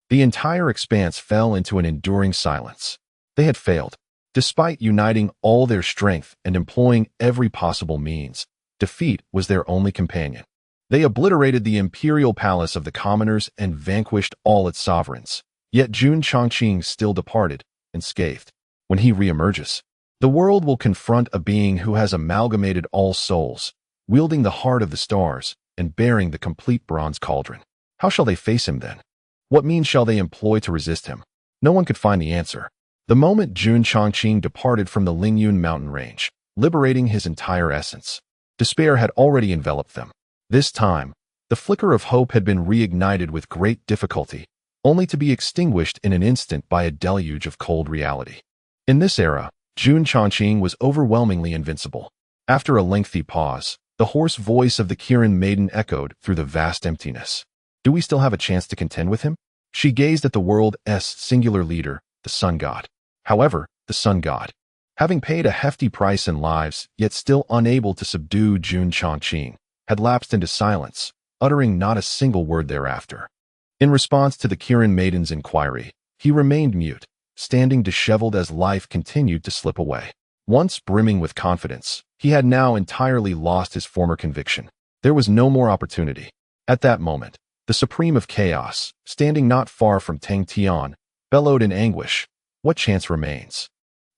The entire expanse fell into an enduring silence. They had failed. Despite uniting all their strength and employing every possible means, defeat was their only companion. They obliterated the imperial palace of the commoners and vanquished all its sovereigns. Yet Jun Chongqing still departed, unscathed. When he reemerges, the world will confront a being who has amalgamated all souls, wielding the heart of the stars and bearing the complete bronze cauldron. How shall they face him then? What means shall they employ to resist him? No one could find the answer. The moment Jun Chongqing departed from the Lingyun mountain range, liberating his entire essence, despair had already enveloped them. This time, the flicker of hope had been reignited with great difficulty, only to be extinguished in an instant by a deluge of cold reality. In this era, Jun Chongqing was overwhelmingly invincible. After a lengthy pause, the hoarse voice of the Kirin maiden echoed through the vast emptiness. Do we still have a chance to contend with him? She gazed at the world's singular leader, the sun god. However, the sun god, having paid a hefty price in lives, yet still unable to subdue Jun Chongqing, had lapsed into silence, uttering not a single word thereafter. In response to the Kirin maiden's inquiry, he remained mute, standing disheveled as life continued to slip away. Once brimming with confidence, he had now entirely lost his former conviction. There was no more opportunity. At that moment, the Supreme of Chaos, standing not far from Tang Tian, bellowed in anguish, "What chance remains?"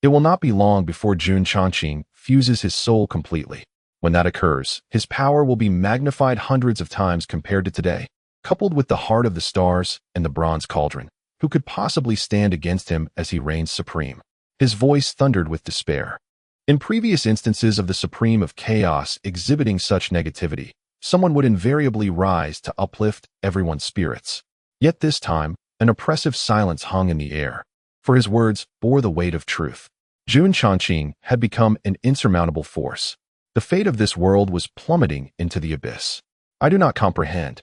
It will not be long before Jun Chongqing fuses his soul completely. When that occurs, his power will be magnified hundreds of times compared to today. Coupled with the heart of the stars and the bronze cauldron, who could possibly stand against him as he reigns supreme? His voice thundered with despair. In previous instances of the Supreme of Chaos exhibiting such negativity, someone would invariably rise to uplift everyone's spirits. Yet this time, an oppressive silence hung in the air, for his words bore the weight of truth. Jun Chongqing had become an insurmountable force. The fate of this world was plummeting into the abyss. "I do not comprehend,"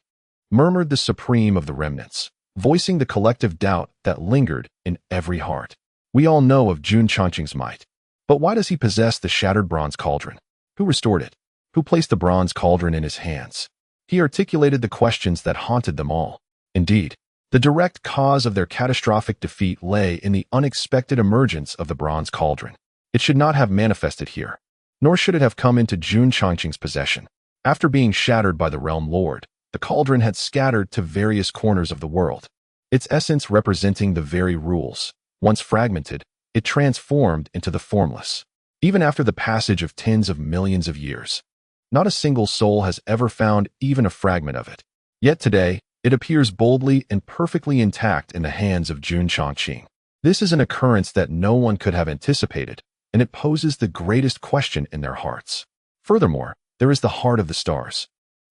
murmured the Supreme of the Remnants, voicing the collective doubt that lingered in every heart. "We all know of Jun Chongqing's might. But why does he possess the shattered bronze cauldron? Who restored it? Who placed the bronze cauldron in his hands?" He articulated the questions that haunted them all. Indeed, the direct cause of their catastrophic defeat lay in the unexpected emergence of the bronze cauldron. It should not have manifested here, nor should it have come into Jun Chongqing's possession. After being shattered by the Realm Lord, the cauldron had scattered to various corners of the world, its essence representing the very rules. Once fragmented, it transformed into the formless. Even after the passage of tens of millions of years, not a single soul has ever found even a fragment of it. Yet today, it appears boldly and perfectly intact in the hands of Jun Chongqing. This is an occurrence that no one could have anticipated, and it poses the greatest question in their hearts. Furthermore, there is the heart of the stars.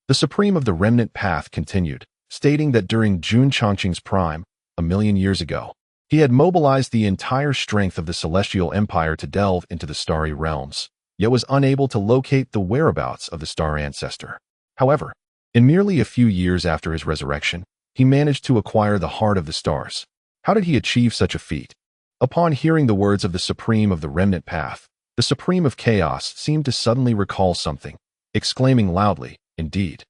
The Supreme of the Remnant Path continued, stating that during Jun Chongqing's prime, 1,000,000 years ago, he had mobilized the entire strength of the Celestial Empire to delve into the starry realms, yet was unable to locate the whereabouts of the star ancestor. However, in merely a few years after his resurrection, he managed to acquire the heart of the stars. How did he achieve such a feat? Upon hearing the words of the Supreme of the Remnant Path, the Supreme of Chaos seemed to suddenly recall something, exclaiming loudly, "Indeed!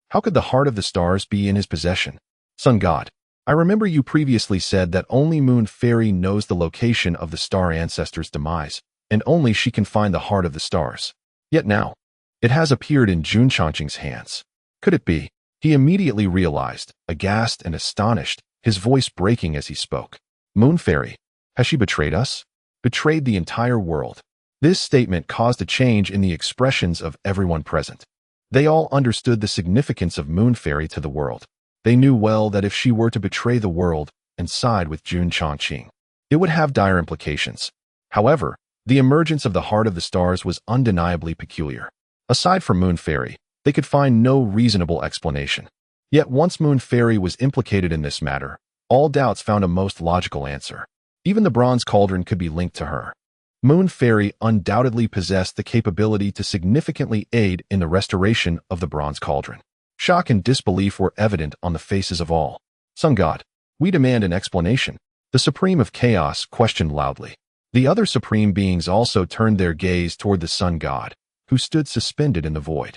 How could the heart of the stars be in his possession? Sun God, I remember you previously said that only Moon Fairy knows the location of the star ancestor's demise, and only she can find the heart of the stars. Yet now, it has appeared in Jun Chongqing's hands. Could it be?" He immediately realized, aghast and astonished, his voice breaking as he spoke. "Moon Fairy, has she betrayed us? Betrayed the entire world?" This statement caused a change in the expressions of everyone present. They all understood the significance of Moon Fairy to the world. They knew well that if she were to betray the world and side with Jun Chongqing, it would have dire implications. However, the emergence of the heart of the stars was undeniably peculiar. Aside from Moon Fairy, they could find no reasonable explanation. Yet once Moon Fairy was implicated in this matter, all doubts found a most logical answer. Even the bronze cauldron could be linked to her. Moon Fairy undoubtedly possessed the capability to significantly aid in the restoration of the bronze cauldron. Shock and disbelief were evident on the faces of all. "Sun God, we demand an explanation," the Supreme of Chaos questioned loudly. The other supreme beings also turned their gaze toward the Sun God, who stood suspended in the void.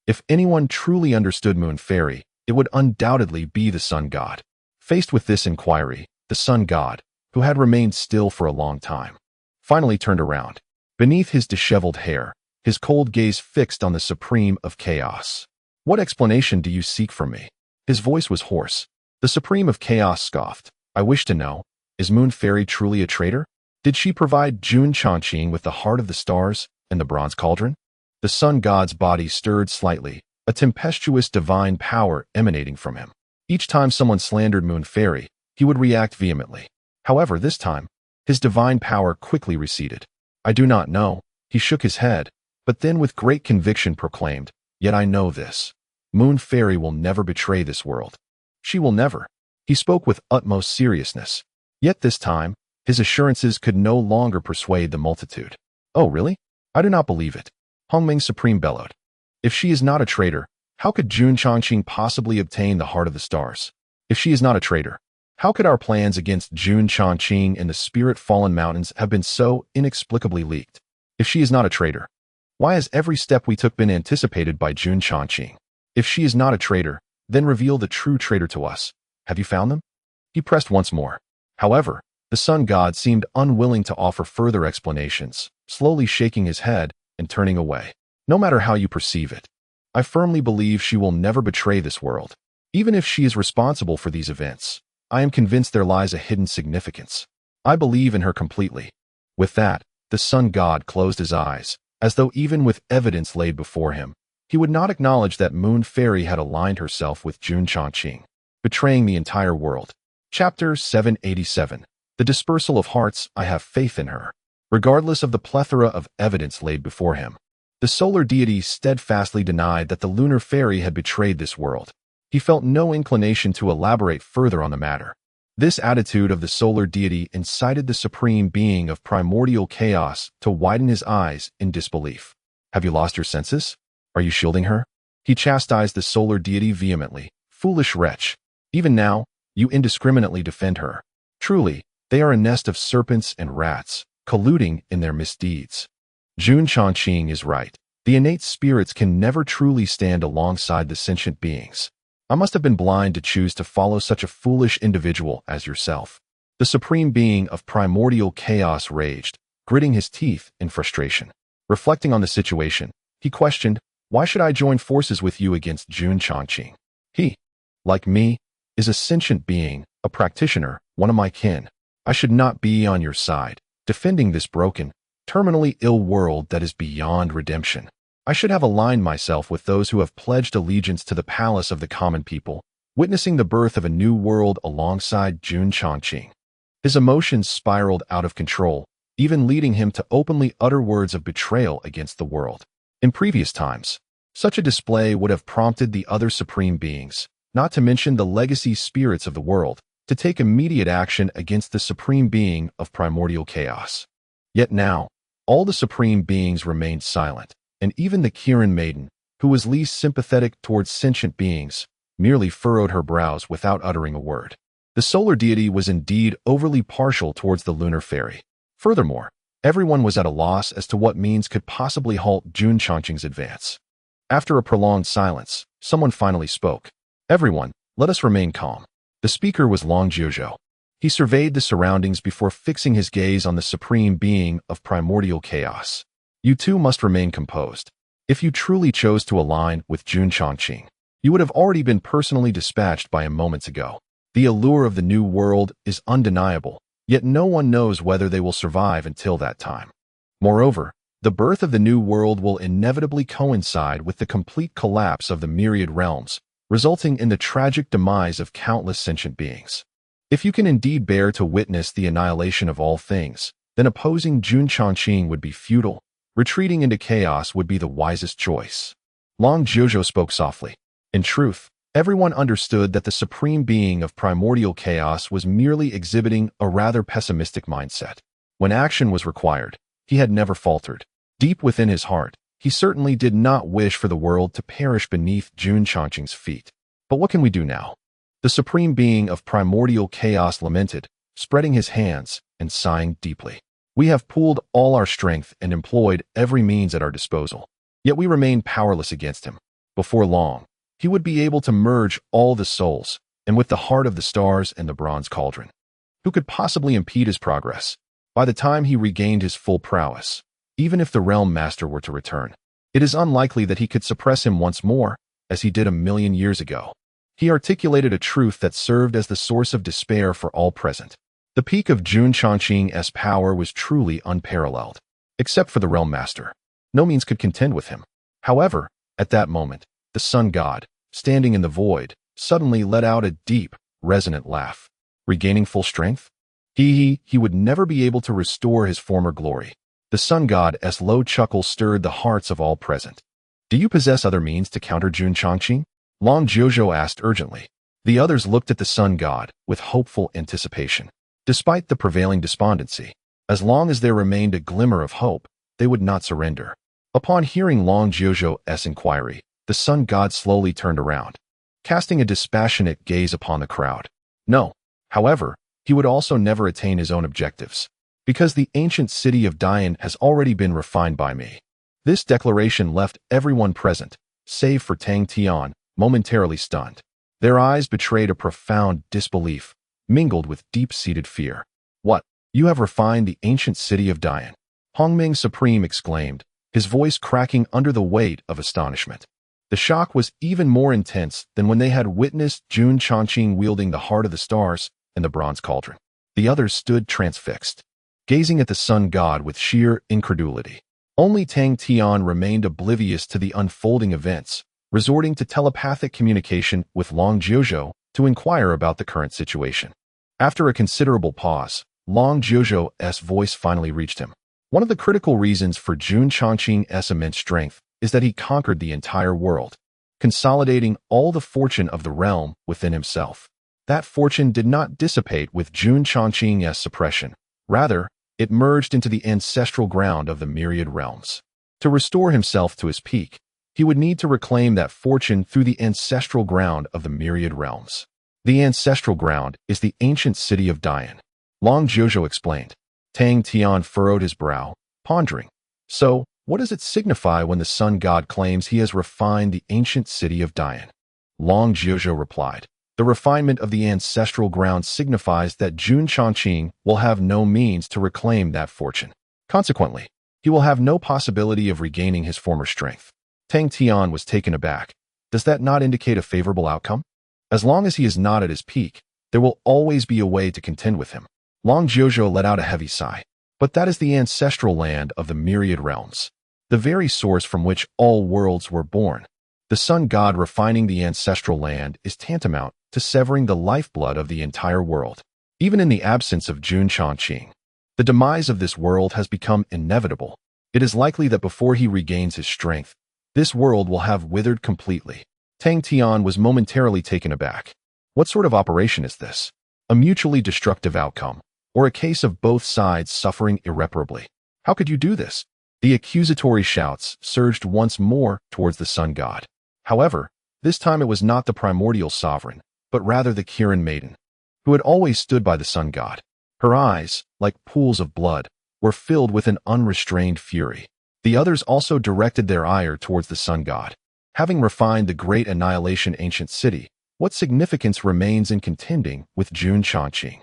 If anyone truly understood Moon Fairy, it would undoubtedly be the Sun God. Faced with this inquiry, the Sun God, who had remained still for a long time, finally turned around. Beneath his disheveled hair, his cold gaze fixed on the supreme of chaos. "What explanation do you seek from me?" His voice was hoarse. The supreme of chaos scoffed. "I wish to know, is Moon Fairy truly a traitor? Did she provide Jun Changqing with the heart of the stars and the bronze cauldron?" The sun god's body stirred slightly, a tempestuous divine power emanating from him. Each time someone slandered Moon Fairy, he would react vehemently. However, this time, his divine power quickly receded. "I do not know." He shook his head, but then with great conviction proclaimed, "Yet I know this. Moon Fairy will never betray this world. She will never." He spoke with utmost seriousness. Yet this time, his assurances could no longer persuade the multitude. "Oh, really? I do not believe it." Hongming Supreme bellowed. "If she is not a traitor, how could Jun Changqing possibly obtain the heart of the stars? If she is not a traitor, how could our plans against Jun Changqing and the spirit-fallen mountains have been so inexplicably leaked? If she is not a traitor, why has every step we took been anticipated by Jun Changqing? If she is not a traitor, then reveal the true traitor to us. Have you found them?" He pressed once more. However, the sun god seemed unwilling to offer further explanations, slowly shaking his head and turning away. "No matter how you perceive it, I firmly believe she will never betray this world. Even if she is responsible for these events, I am convinced there lies a hidden significance. I believe in her completely." With that, the sun god closed his eyes, as though even with evidence laid before him, he would not acknowledge that Moon Fairy had aligned herself with Jun Changqing, betraying the entire world. Chapter 787. The Dispersal of Hearts. I have faith in her. Regardless of the plethora of evidence laid before him, the solar deity steadfastly denied that the lunar fairy had betrayed this world. He felt no inclination to elaborate further on the matter. This attitude of the solar deity incited the supreme being of primordial chaos to widen his eyes in disbelief. "Have you lost your senses? Are you shielding her?" He chastised the solar deity vehemently. "Foolish wretch! Even now, you indiscriminately defend her. Truly, they are a nest of serpents and rats, colluding in their misdeeds." Jun Changqing is right. The innate spirits can never truly stand alongside the sentient beings. I must have been blind to choose to follow such a foolish individual as yourself. The supreme being of primordial chaos raged, gritting his teeth in frustration. Reflecting on the situation, he questioned, "Why should I join forces with you against Jun Changqing? He, like me, is a sentient being, a practitioner, one of my kin. I should not be on your side, defending this broken, terminally ill world that is beyond redemption. I should have aligned myself with those who have pledged allegiance to the palace of the common people, witnessing the birth of a new world alongside Jun Changqing." His emotions spiraled out of control, even leading him to openly utter words of betrayal against the world. In previous times, such a display would have prompted the other supreme beings, not to mention the legacy spirits of the world, to take immediate action against the supreme being of primordial chaos. Yet now, all the supreme beings remained silent, and even the Kirin maiden, who was least sympathetic towards sentient beings, merely furrowed her brows without uttering a word. The solar deity was indeed overly partial towards the lunar fairy. Furthermore, everyone was at a loss as to what means could possibly halt Jun Changqing's advance. After a prolonged silence, someone finally spoke. "Everyone, let us remain calm." The speaker was Long Jiuzhou. He surveyed the surroundings before fixing his gaze on the supreme being of primordial chaos. "You too must remain composed. If you truly chose to align with Jun Changqing, you would have already been personally dispatched by him moments ago. The allure of the new world is undeniable, yet no one knows whether they will survive until that time. Moreover, the birth of the new world will inevitably coincide with the complete collapse of the myriad realms, resulting in the tragic demise of countless sentient beings. If you can indeed bear to witness the annihilation of all things, then opposing Jun Changqing would be futile. Retreating into chaos would be the wisest choice." Long Jiuzhou spoke softly. In truth, everyone understood that the supreme being of primordial chaos was merely exhibiting a rather pessimistic mindset. When action was required, he had never faltered. Deep within his heart, he certainly did not wish for the world to perish beneath Jun Changqing's feet. "But what can we do now?" The supreme being of primordial chaos lamented, spreading his hands and sighing deeply. "We have pooled all our strength and employed every means at our disposal, yet we remain powerless against him. Before long, he would be able to merge all the souls, and with the heart of the stars and the bronze cauldron. Who could possibly impede his progress? By the time he regained his full prowess, even if the Realm Master were to return. It is unlikely that he could suppress him once more, as he did 1,000,000 years ago. He articulated a truth that served as the source of despair for all present. The peak of Jun Changqing's power was truly unparalleled. Except for the Realm Master, no means could contend with him. However, at that moment, the Sun God, standing in the void, suddenly let out a deep, resonant laugh. Regaining full strength? He would never be able to restore his former glory. The Sun God's low chuckle stirred the hearts of all present. Do you possess other means to counter Jun Changqing? Long Jiuzhou asked urgently. The others looked at the Sun God with hopeful anticipation. Despite the prevailing despondency, as long as there remained a glimmer of hope, they would not surrender. Upon hearing Long Jiuzhou's inquiry, the Sun God slowly turned around, casting a dispassionate gaze upon the crowd. No, however, he would also never attain his own objectives, because the ancient city of Dian has already been refined by me. This declaration left everyone present, save for Tang Tian, momentarily stunned. Their eyes betrayed a profound disbelief, mingled with deep-seated fear. What? You have refined the ancient city of Dian? Hongming Supreme exclaimed, his voice cracking under the weight of astonishment. The shock was even more intense than when they had witnessed Jun Changqing wielding the Heart of the Stars and the Bronze Cauldron. The others stood transfixed, gazing at the Sun God with sheer incredulity. Only Tang Tian remained oblivious to the unfolding events, resorting to telepathic communication with Long Jiuzhou to inquire about the current situation. After a considerable pause, Long Jiuzhou's voice finally reached him. One of the critical reasons for Jun Changqing's immense strength is that he conquered the entire world, consolidating all the fortune of the realm within himself. That fortune did not dissipate with Jun Changqing's suppression. Rather, it merged into the ancestral ground of the myriad realms. To restore himself to his peak, he would need to reclaim that fortune through the ancestral ground of the myriad realms. The ancestral ground is the ancient city of Dian. Long Jiuzhou explained. Tang Tian furrowed his brow, pondering. So, what does it signify when the Sun God claims he has refined the ancient city of Dian? Long Jiuzhou replied. The refinement of the ancestral ground signifies that Jun Changqing will have no means to reclaim that fortune. Consequently, he will have no possibility of regaining his former strength. Tang Tian was taken aback. Does that not indicate a favorable outcome? As long as he is not at his peak, there will always be a way to contend with him. Long Jiuzhou let out a heavy sigh. But that is the ancestral land of the myriad realms, the very source from which all worlds were born. The Sun God refining the ancestral land is tantamount to severing the lifeblood of the entire world. Even in the absence of Jun Changqing, the demise of this world has become inevitable. It is likely that before he regains his strength, this world will have withered completely. Tang Tian was momentarily taken aback. What sort of operation is this? A mutually destructive outcome, or a case of both sides suffering irreparably? How could you do this? The accusatory shouts surged once more towards the Sun God. However, this time it was not the primordial sovereign, but rather the Kirin maiden, who had always stood by the Sun God. Her eyes, like pools of blood, were filled with an unrestrained fury. The others also directed their ire towards the Sun God. Having refined the great annihilation ancient city, what significance remains in contending with Jun Changqing?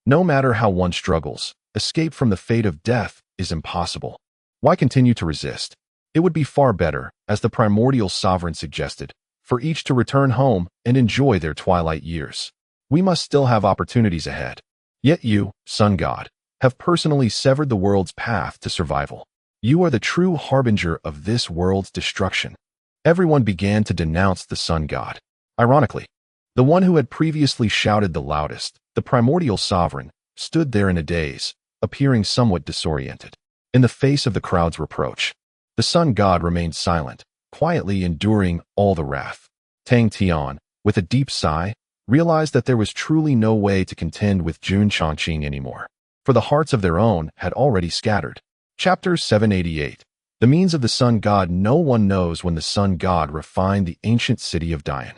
No matter how one struggles, escape from the fate of death is impossible. Why continue to resist? It would be far better, as the primordial sovereign suggested, for each to return home and enjoy their twilight years. We must still have opportunities ahead. Yet you, Sun God, have personally severed the world's path to survival. You are the true harbinger of this world's destruction. Everyone began to denounce the Sun God. Ironically, the one who had previously shouted the loudest, the primordial sovereign, stood there in a daze, appearing somewhat disoriented. In the face of the crowd's reproach, the Sun God remained silent, quietly enduring all the wrath. Tang Tian, with a deep sigh, realized that there was truly no way to contend with Jun Changqing anymore, for the hearts of their own had already scattered. Chapter 788. The means of the Sun God. No one knows when the Sun God refined the ancient city of Dian.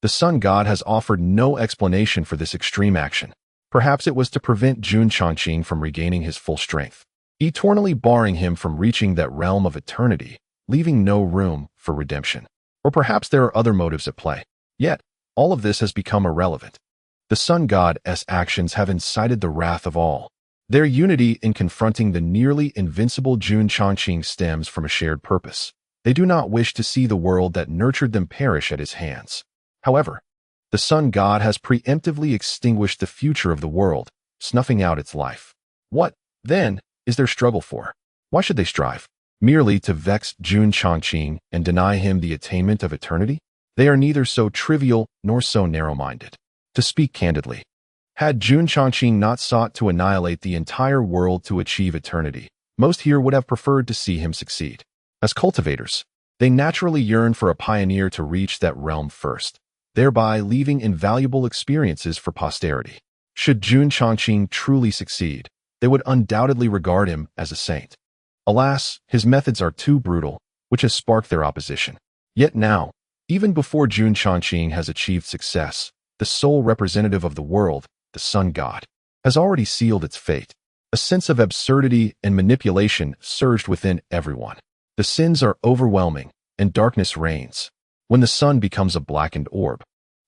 The Sun God has offered no explanation for this extreme action. Perhaps it was to prevent Jun Changqing from regaining his full strength, eternally barring him from reaching that realm of eternity, leaving no room for redemption. Or perhaps there are other motives at play. Yet, all of this has become irrelevant. The Sun God's actions have incited the wrath of all. Their unity in confronting the nearly invincible Jun Chongqing stems from a shared purpose. They do not wish to see the world that nurtured them perish at his hands. However, the sun god has preemptively extinguished the future of the world, snuffing out its life. What, then, is their struggle for? Why should they strive? Merely to vex Jun Chongqing and deny him the attainment of eternity? They are neither so trivial nor so narrow-minded. To speak candidly, had Jun Chongqing not sought to annihilate the entire world to achieve eternity, most here would have preferred to see him succeed. As cultivators, they naturally yearn for a pioneer to reach that realm first, thereby leaving invaluable experiences for posterity. Should Jun Chongqing truly succeed, they would undoubtedly regard him as a saint. Alas, his methods are too brutal, which has sparked their opposition. Yet now, even before Jun Chongqing has achieved success, the sole representative of the world, the sun god, has already sealed its fate. A sense of absurdity and manipulation surged within everyone. The sins are overwhelming, and darkness reigns. When the sun becomes a blackened orb,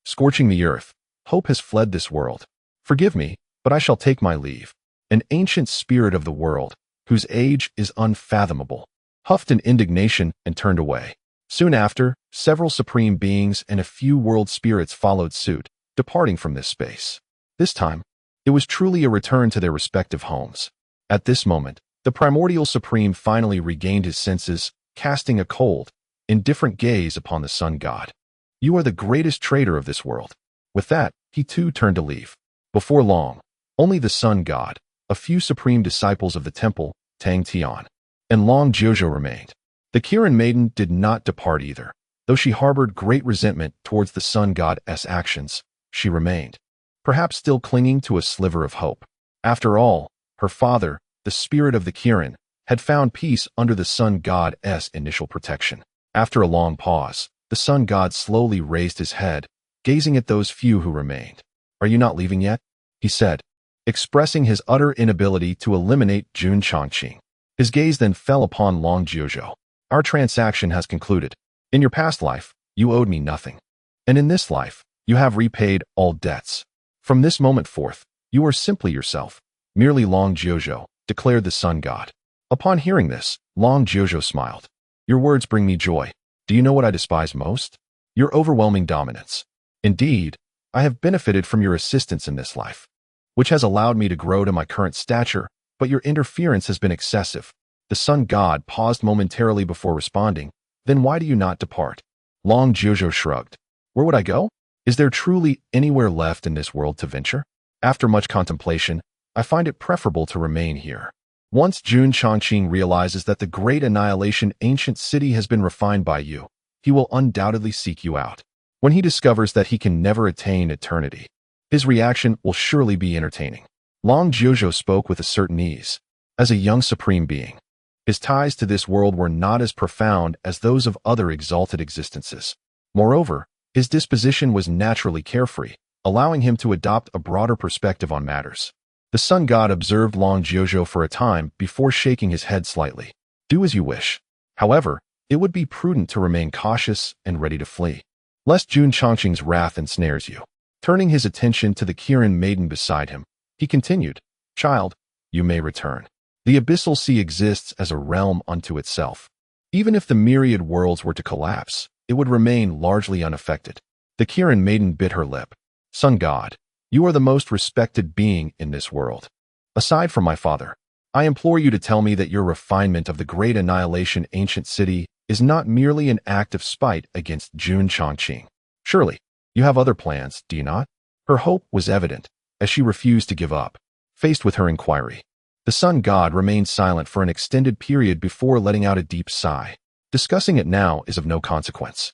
scorching the earth, hope has fled this world. Forgive me, but I shall take my leave. An ancient spirit of the world, whose age is unfathomable, huffed in indignation and turned away. Soon after, several supreme beings and a few world spirits followed suit, departing from this space. This time, it was truly a return to their respective homes. At this moment, the primordial supreme finally regained his senses, casting a cold, indifferent gaze upon the sun god. You are the greatest traitor of this world. With that, he too turned to leave. Before long, only the sun god, a few supreme disciples of the temple, Tang Tian, and Long Jiuzhou remained. The Kirin maiden did not depart either. Though she harbored great resentment towards the sun god's actions, she remained, perhaps still clinging to a sliver of hope. After all, her father, the spirit of the Kirin, had found peace under the sun god's initial protection. After a long pause, the sun god slowly raised his head, gazing at those few who remained. "Are you not leaving yet?" he said, expressing his utter inability to eliminate Jun Chongqing. His gaze then fell upon Long Jiuzhou. "Our transaction has concluded. In your past life, you owed me nothing. And in this life, you have repaid all debts. From this moment forth, you are simply yourself, merely Long Jiuzhou," declared the sun god. Upon hearing this, Long Jiuzhou smiled. "Your words bring me joy. Do you know what I despise most? Your overwhelming dominance. Indeed, I have benefited from your assistance in this life, which has allowed me to grow to my current stature, but your interference has been excessive." The sun god paused momentarily before responding. "Then why do you not depart?" Long Jiuzhou shrugged. "Where would I go? Is there truly anywhere left in this world to venture? After much contemplation, I find it preferable to remain here. Once Jun Chongqing realizes that the great annihilation ancient city has been refined by you, he will undoubtedly seek you out. When he discovers that he can never attain eternity, his reaction will surely be entertaining." Long Jiuzhou spoke with a certain ease. As a young supreme being, his ties to this world were not as profound as those of other exalted existences. Moreover, his disposition was naturally carefree, allowing him to adopt a broader perspective on matters. The sun god observed Long Jiuzhou for a time before shaking his head slightly. "Do as you wish. However, it would be prudent to remain cautious and ready to flee, lest Jun Chongqing's wrath ensnares you." Turning his attention to the Kirin maiden beside him, he continued, "Child, you may return. The abyssal sea exists as a realm unto itself. Even if the myriad worlds were to collapse, it would remain largely unaffected." The Kirin maiden bit her lip. "Sun god, you are the most respected being in this world. Aside from my father, I implore you to tell me that your refinement of the great annihilation ancient city is not merely an act of spite against Jun Chongqing. Surely, you have other plans, do you not?" Her hope was evident, as she refused to give up. Faced with her inquiry, the sun god remained silent for an extended period before letting out a deep sigh. Discussing it now is of no consequence.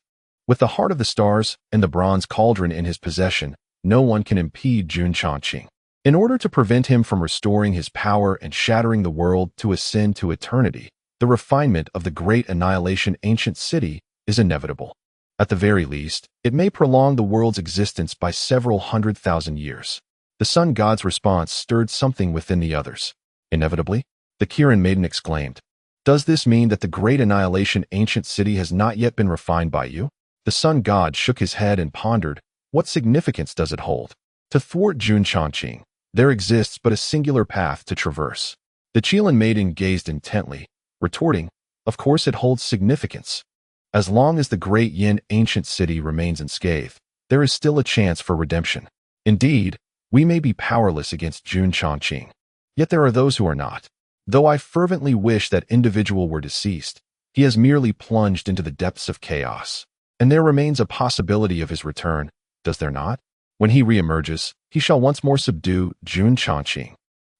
With the heart of the stars and the bronze cauldron in his possession, no one can impede Jun Chongqing. In order to prevent him from restoring his power and shattering the world to ascend to eternity, the refinement of the great annihilation ancient city is inevitable. At the very least, it may prolong the world's existence by several 100,000 years. The sun god's response stirred something within the others. "Inevitably?" the Kirin maiden exclaimed. "Does this mean that the great annihilation ancient city has not yet been refined by you?" The sun god shook his head and pondered, what significance does it hold? To thwart Jun Chongqing, There exists but a singular path to traverse. The Qilin maiden gazed intently, retorting, "Of course it holds significance. As long as the great Yin ancient city remains unscathed, there is still a chance for redemption. Indeed, we may be powerless against Jun Chongqing. Yet there are those who are not. Though I fervently wish that individual were deceased, he has merely plunged into the depths of chaos. And there remains a possibility of his return, does there not? When he reemerges, he shall once more subdue Jun Chongqing."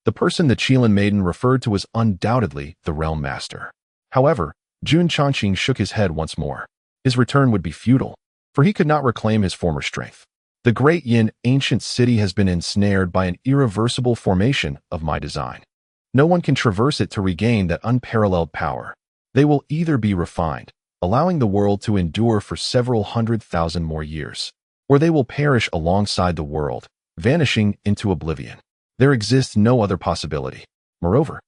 The person the Qilin maiden referred to was undoubtedly the Realm Master. However, Jun Chongqing shook his head once more. His return would be futile, for he could not reclaim his former strength. The great Yin ancient city has been ensnared by an irreversible formation of my design. No one can traverse it to regain that unparalleled power. They will either be refined, allowing the world to endure for several 100,000 more years, or they will perish alongside the world, vanishing into oblivion. There exists no other possibility. Moreover,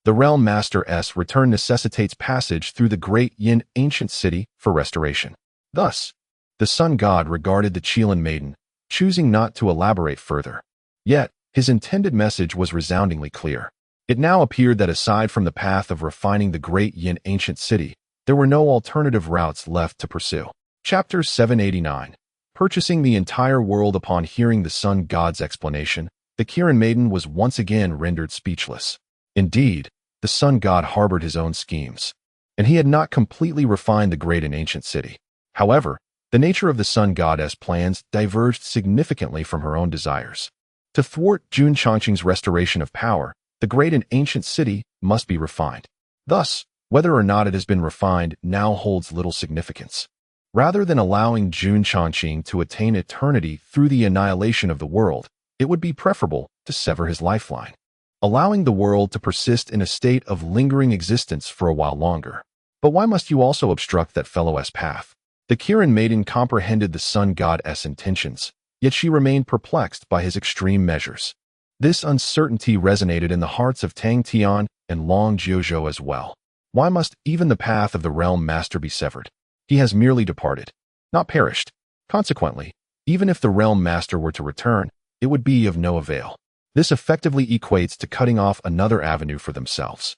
the Realm Master's return necessitates passage through the great Yin ancient city for restoration. Thus, the Sun God regarded the Qilin maiden, choosing not to elaborate further. Yet, his intended message was resoundingly clear. It now appeared that aside from the path of refining the great Yin ancient city, there were no alternative routes left to pursue. Chapter 789. Purchasing the entire world. Upon hearing the Sun God's explanation, the Qilin maiden was once again rendered speechless. Indeed, the Sun God harbored his own schemes, and he had not completely refined the great and ancient city. However, the nature of the Sun God's plans diverged significantly from her own desires. To thwart Jun Chongqing's restoration of power, the great and ancient city must be refined. Thus, whether or not it has been refined now holds little significance. Rather than allowing Jun Chongqing to attain eternity through the annihilation of the world, it would be preferable to sever his lifeline, allowing the world to persist in a state of lingering existence for a while longer. But why must you also obstruct that fellow's path? The Qilin maiden comprehended the Sun God's intentions, yet she remained perplexed by his extreme measures. This uncertainty resonated in the hearts of Tang Tian and Long Jiuzhou as well. Why must even the path of the Realm Master be severed? He has merely departed, not perished. Consequently, even if the Realm Master were to return, it would be of no avail. This effectively equates to cutting off another avenue for themselves.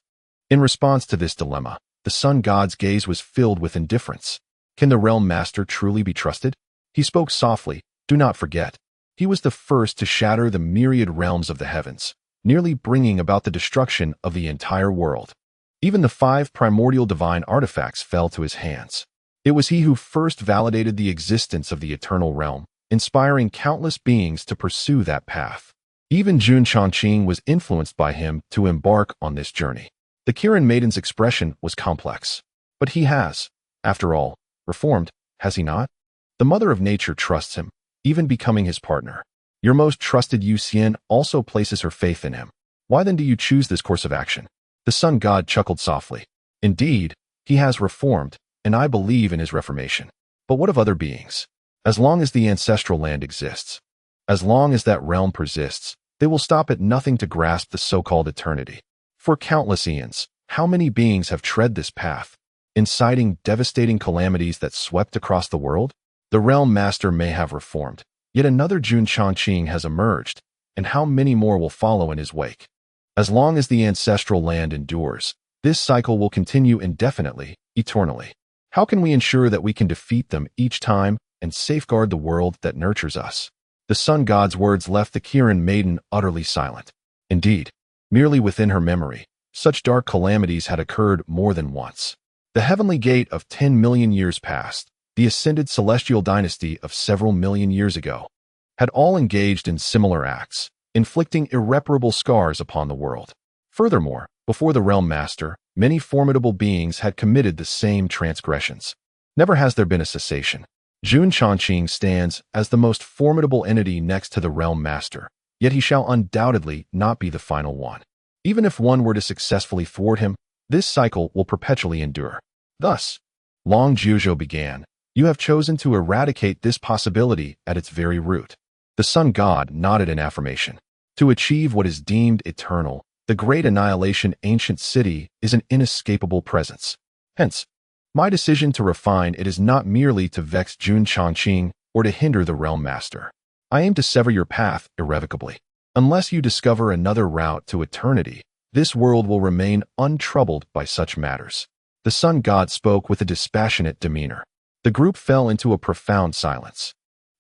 In response to this dilemma, the Sun God's gaze was filled with indifference. Can the Realm Master truly be trusted? He spoke softly. Do not forget, he was the first to shatter the myriad realms of the heavens, nearly bringing about the destruction of the entire world. Even the 5 primordial divine artifacts fell to his hands. It was he who first validated the existence of the eternal realm, inspiring countless beings to pursue that path. Even Jun Chongqing was influenced by him to embark on this journey. The Qilin maiden's expression was complex. But he has, after all, reformed, has he not? The Mother of Nature trusts him, even becoming his partner. Your most trusted Yu Xian also places her faith in him. Why then do you choose this course of action? The Sun God chuckled softly. Indeed, he has reformed, and I believe in his reformation. But what of other beings? As long as the ancestral land exists, as long as that realm persists, they will stop at nothing to grasp the so-called eternity. For countless eons, how many beings have tread this path, inciting devastating calamities that swept across the world? The Realm Master may have reformed, yet another Jun Chongqing has emerged, and how many more will follow in his wake? As long as the ancestral land endures, this cycle will continue indefinitely, eternally. How can we ensure that we can defeat them each time and safeguard the world that nurtures us? The Sun God's words left the Qilin maiden utterly silent. Indeed, merely within her memory, such dark calamities had occurred more than once. The heavenly gate of 10 million years past, the ascended celestial dynasty of several million years ago, had all engaged in similar acts, inflicting irreparable scars upon the world. Furthermore, before the Realm Master, many formidable beings had committed the same transgressions. Never has there been a cessation. Jun Chongqing stands as the most formidable entity next to the Realm Master, yet he shall undoubtedly not be the final one. Even if one were to successfully thwart him, this cycle will perpetually endure. Thus, Long Jiuzhou began, you have chosen to eradicate this possibility at its very root. The Sun God nodded in affirmation. To achieve what is deemed eternal, the great annihilation ancient city is an inescapable presence. Hence, my decision to refine it is not merely to vex Jun Chongqing or to hinder the Realm Master. I aim to sever your path irrevocably. Unless you discover another route to eternity, this world will remain untroubled by such matters. The sun god spoke with a dispassionate demeanor. The group fell into a profound silence.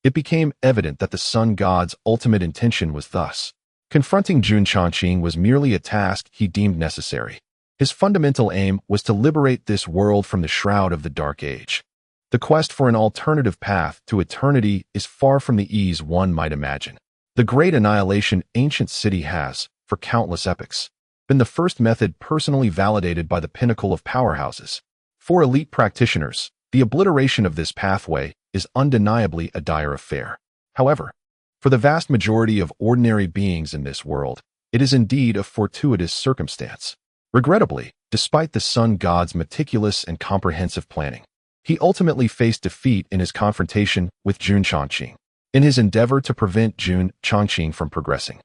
It became evident that the sun god's ultimate intention was thus. Confronting Jun Changqing was merely a task he deemed necessary. His fundamental aim was to liberate this world from the shroud of the Dark Age. The quest for an alternative path to eternity is far from the ease one might imagine. The great annihilation ancient city has, for countless epochs, been the first method personally validated by the pinnacle of powerhouses. For elite practitioners, the obliteration of this pathway is undeniably a dire affair. However, for the vast majority of ordinary beings in this world, it is indeed a fortuitous circumstance. Regrettably, despite the sun god's meticulous and comprehensive planning, he ultimately faced defeat in his confrontation with Jun Changqing. In his endeavor to prevent Jun Changqing from progressing,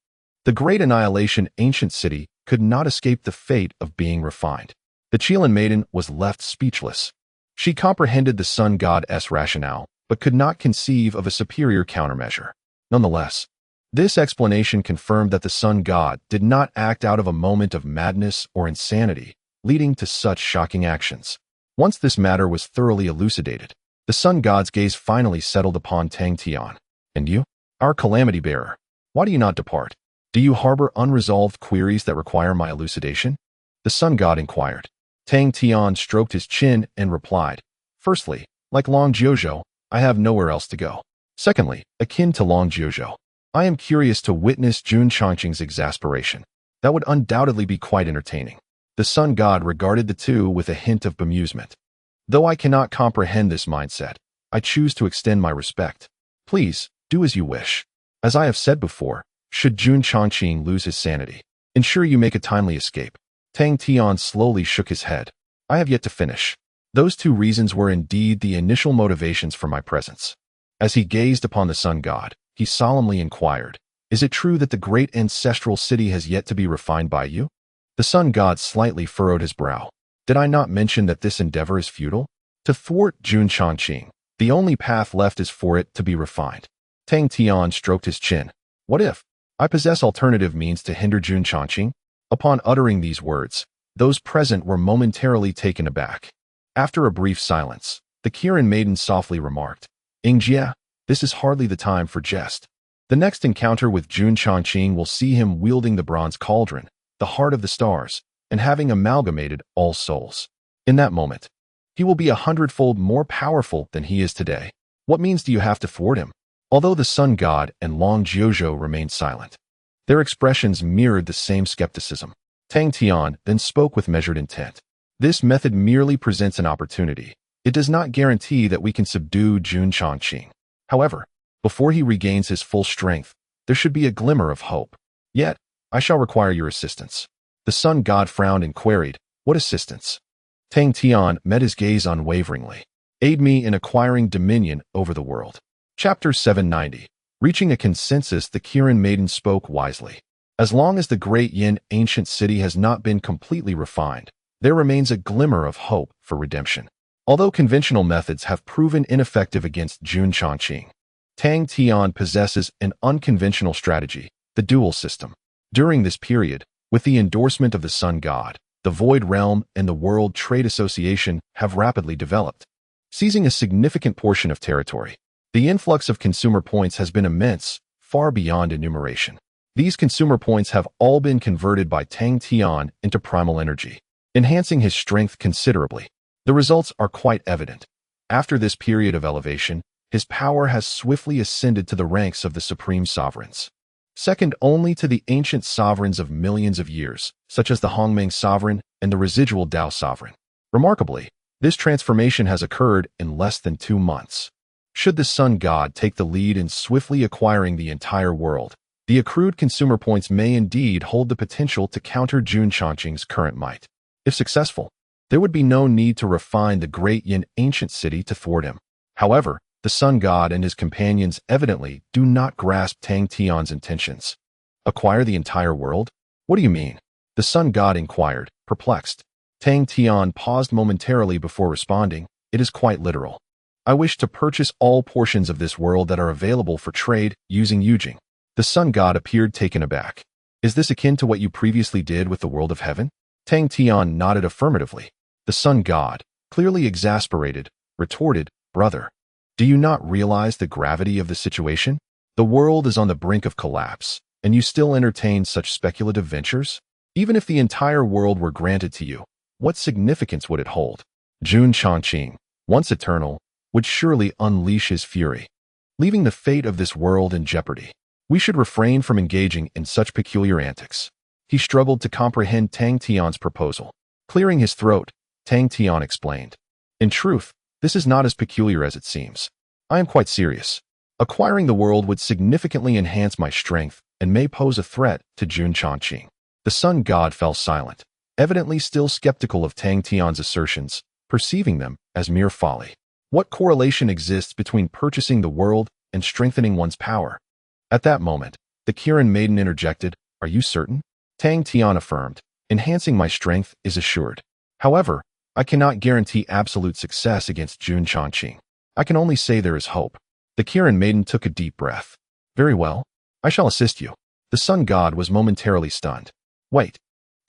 the great annihilation ancient city could not escape the fate of being refined. The Qilin maiden was left speechless. She comprehended the sun god's rationale, but could not conceive of a superior countermeasure. Nonetheless, this explanation confirmed that the sun god did not act out of a moment of madness or insanity, leading to such shocking actions. Once this matter was thoroughly elucidated, the sun god's gaze finally settled upon Tang Tian. And you, our calamity bearer, why do you not depart? Do you harbor unresolved queries that require my elucidation? The sun god inquired. Tang Tian stroked his chin and replied, Firstly, like Long Jiuzhou, I have nowhere else to go. Secondly, akin to Long Jiuzhou, I am curious to witness Jun Changqing's exasperation. That would undoubtedly be quite entertaining. The sun god regarded the two with a hint of bemusement. Though I cannot comprehend this mindset, I choose to extend my respect. Please, do as you wish. As I have said before, should Jun Changqing lose his sanity, ensure you make a timely escape. Tang Tian slowly shook his head. I have yet to finish. Those two reasons were indeed the initial motivations for my presence. As he gazed upon the sun god, he solemnly inquired, Is it true that the great ancestral city has yet to be refined by you? The sun god slightly furrowed his brow. Did I not mention that this endeavor is futile? To thwart Jun Changqing, the only path left is for it to be refined. Tang Tian stroked his chin. What if I possess alternative means to hinder Jun Changqing? Upon uttering these words, those present were momentarily taken aback. After a brief silence, the Kirin maiden softly remarked, Yingjie, this is hardly the time for jest. The next encounter with Jun Changqing will see him wielding the bronze cauldron, the heart of the stars, and having amalgamated all souls. In that moment, he will be 100-fold more powerful than he is today. What means do you have to thwart him? Although the sun god and Long Jiuzhou remained silent, their expressions mirrored the same skepticism. Tang Tian then spoke with measured intent. This method merely presents an opportunity. It does not guarantee that we can subdue Jun Changqing. However, before he regains his full strength, there should be a glimmer of hope. Yet, I shall require your assistance. The sun god frowned and queried, What assistance? Tang Tian met his gaze unwaveringly. Aid me in acquiring dominion over the world. Chapter 790. Reaching a consensus, the Kirin maiden spoke wisely. As long as the great Yin ancient city has not been completely refined, there remains a glimmer of hope for redemption. Although conventional methods have proven ineffective against Jun Changqing, Tang Tian possesses an unconventional strategy, the dual system. During this period, with the endorsement of the sun god, the Void Realm and the World Trade Association have rapidly developed, seizing a significant portion of territory. The influx of consumer points has been immense, far beyond enumeration. These consumer points have all been converted by Tang Tian into primal energy, enhancing his strength considerably. The results are quite evident. After this period of elevation, his power has swiftly ascended to the ranks of the supreme sovereigns, second only to the ancient sovereigns of millions of years, such as the Hongmeng sovereign and the residual Dao sovereign. Remarkably, this transformation has occurred in less than 2 months. Should the sun god take the lead in swiftly acquiring the entire world, the accrued consumer points may indeed hold the potential to counter Jun Changqing's current might. If successful, there would be no need to refine the great Yin ancient city to thwart him. However, the sun god and his companions evidently do not grasp Tang Tian's intentions. Acquire the entire world? What do you mean? The sun god inquired, perplexed. Tang Tian paused momentarily before responding. It is quite literal. I wish to purchase all portions of this world that are available for trade using Yujing. The sun god appeared taken aback. Is this akin to what you previously did with the world of heaven? Tang Tian nodded affirmatively. The sun god, clearly exasperated, retorted, Brother, do you not realize the gravity of the situation? The world is on the brink of collapse, and you still entertain such speculative ventures? Even if the entire world were granted to you, what significance would it hold? Jun Chongqing, once eternal, would surely unleash his fury, leaving the fate of this world in jeopardy. We should refrain from engaging in such peculiar antics. He struggled to comprehend Tang Tian's proposal. Clearing his throat, Tang Tian explained. In truth, this is not as peculiar as it seems. I am quite serious. Acquiring the world would significantly enhance my strength and may pose a threat to Jun Chongqing. The sun god fell silent, evidently still skeptical of Tang Tian's assertions, perceiving them as mere folly. What correlation exists between purchasing the world and strengthening one's power? At that moment, the Kirin maiden interjected, Are you certain? Tang Tian affirmed, Enhancing my strength is assured. However, I cannot guarantee absolute success against Jun Chongqing. I can only say there is hope. The Kirin maiden took a deep breath. Very well. I shall assist you. The sun god was momentarily stunned. Wait,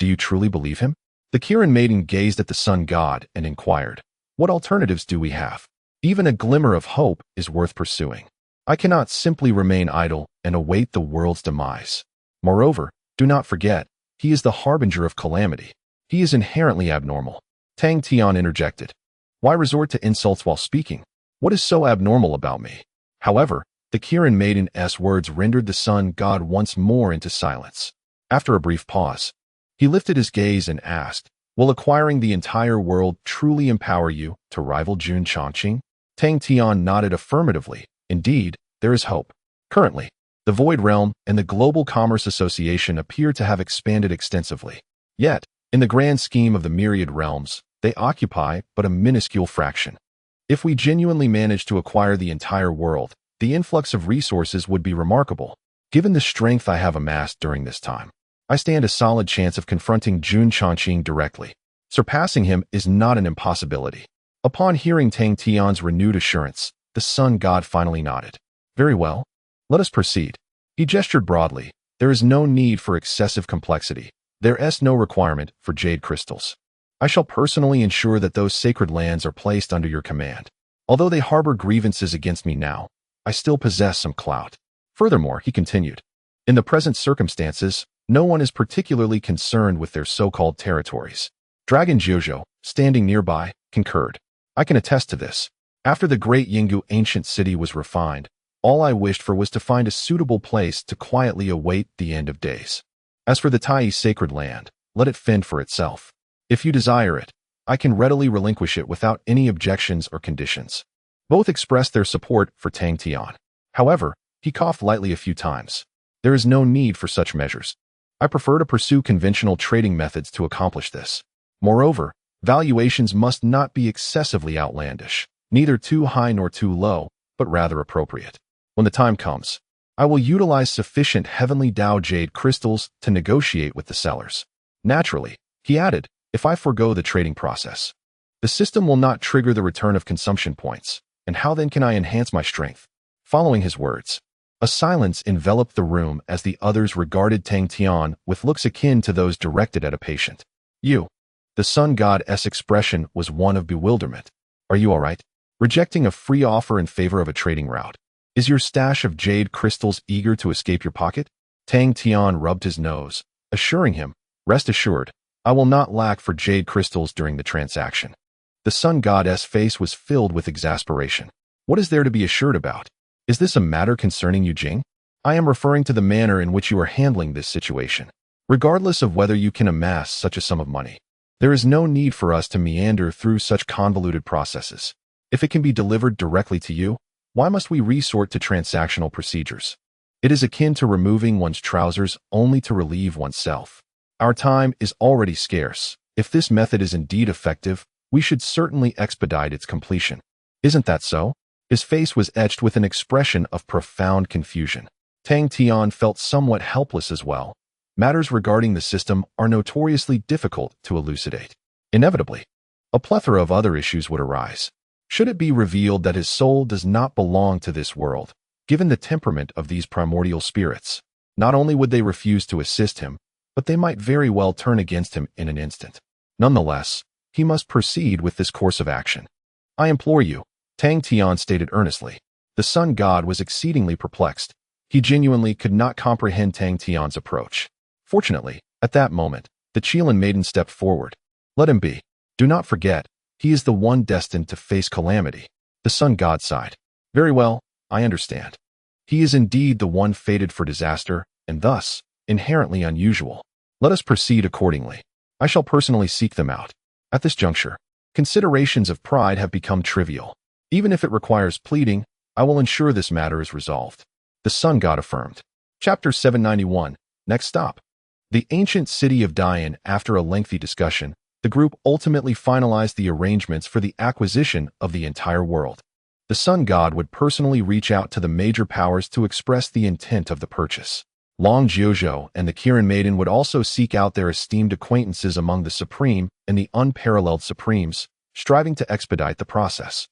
do you truly believe him? The Kirin maiden gazed at the sun god and inquired, What alternatives do we have? Even a glimmer of hope is worth pursuing. I cannot simply remain idle and await the world's demise. Moreover, do not forget, he is the harbinger of calamity. He is inherently abnormal. Tang Tian interjected. Why resort to insults while speaking? What is so abnormal about me? However, the Kirin maiden's words rendered the sun god once more into silence. After a brief pause, he lifted his gaze and asked, Will acquiring the entire world truly empower you to rival Jun Chongqing? Tang Tian nodded affirmatively. Indeed, there is hope. Currently, the Void Realm and the Global Commerce Association appear to have expanded extensively. Yet, in the grand scheme of the myriad realms, they occupy but a minuscule fraction. If we genuinely manage to acquire the entire world, the influx of resources would be remarkable. Given the strength I have amassed during this time, I stand a solid chance of confronting Jun Chongqing directly. Surpassing him is not an impossibility. Upon hearing Tang Tian's renewed assurance, the sun god finally nodded. Very well. Let us proceed. He gestured broadly. There is no need for excessive complexity. There is no requirement for jade crystals. I shall personally ensure that those sacred lands are placed under your command. Although they harbor grievances against me now, I still possess some clout. Furthermore, he continued, in the present circumstances, no one is particularly concerned with their so-called territories. Dragon Jojo, standing nearby, concurred. I can attest to this. After the great Yinggu ancient city was refined, all I wished for was to find a suitable place to quietly await the end of days. As for the Tai sacred land, let it fend for itself. If you desire it, I can readily relinquish it without any objections or conditions. Both expressed their support for Tang Tian. However, he coughed lightly a few times. There is no need for such measures. I prefer to pursue conventional trading methods to accomplish this. Moreover, valuations must not be excessively outlandish, neither too high nor too low, but rather appropriate. When the time comes, I will utilize sufficient heavenly Dao jade crystals to negotiate with the sellers. Naturally, he added, if I forego the trading process, the system will not trigger the return of consumption points, and how then can I enhance my strength? Following his words, a silence enveloped the room as the others regarded Tang Tian with looks akin to those directed at a patient. You. The sun god's expression was one of bewilderment. Are you all right? Rejecting a free offer in favor of a trading route. Is your stash of jade crystals eager to escape your pocket? Tang Tian rubbed his nose, assuring him, rest assured, I will not lack for jade crystals during the transaction. The sun god's face was filled with exasperation. What is there to be assured about? Is this a matter concerning you, Jing? I am referring to the manner in which you are handling this situation. Regardless of whether you can amass such a sum of money, there is no need for us to meander through such convoluted processes. If it can be delivered directly to you, why must we resort to transactional procedures? It is akin to removing one's trousers only to relieve oneself. Our time is already scarce. If this method is indeed effective, we should certainly expedite its completion. Isn't that so? His face was etched with an expression of profound confusion. Tang Tian felt somewhat helpless as well. Matters regarding the system are notoriously difficult to elucidate. Inevitably, a plethora of other issues would arise. Should it be revealed that his soul does not belong to this world, Given the temperament of these primordial spirits, not only would they refuse to assist him, but they might very well turn against him in an instant. Nonetheless, he must proceed with this course of action. I implore you, Tang Tian stated earnestly. The sun god was exceedingly perplexed. He genuinely could not comprehend Tang Tian's approach. Fortunately, at that moment, the Qilin maiden stepped forward. Let him be. Do not forget, he is the one destined to face calamity. The sun god sighed. Very well, I understand. He is indeed the one fated for disaster, and thus, inherently unusual. Let us proceed accordingly. I shall personally seek them out. At this juncture, considerations of pride have become trivial. Even if it requires pleading, I will ensure this matter is resolved. The sun god affirmed. Chapter 791. Next stop. The ancient city of Dian. After a lengthy discussion, the group ultimately finalized the arrangements for the acquisition of the entire world. The sun god would personally reach out to the major powers to express the intent of the purchase. Long Jiuzhou and the Kirin maiden would also seek out their esteemed acquaintances among the supreme and the unparalleled supremes, striving to expedite the process.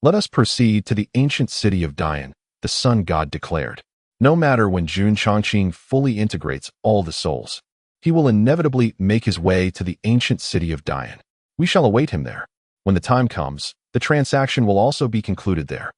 Let us proceed to the ancient city of Dian, the sun god declared. No matter when Jun Chongqing fully integrates all the souls, he will inevitably make his way to the ancient city of Dian. We shall await him there. When the time comes, the transaction will also be concluded there.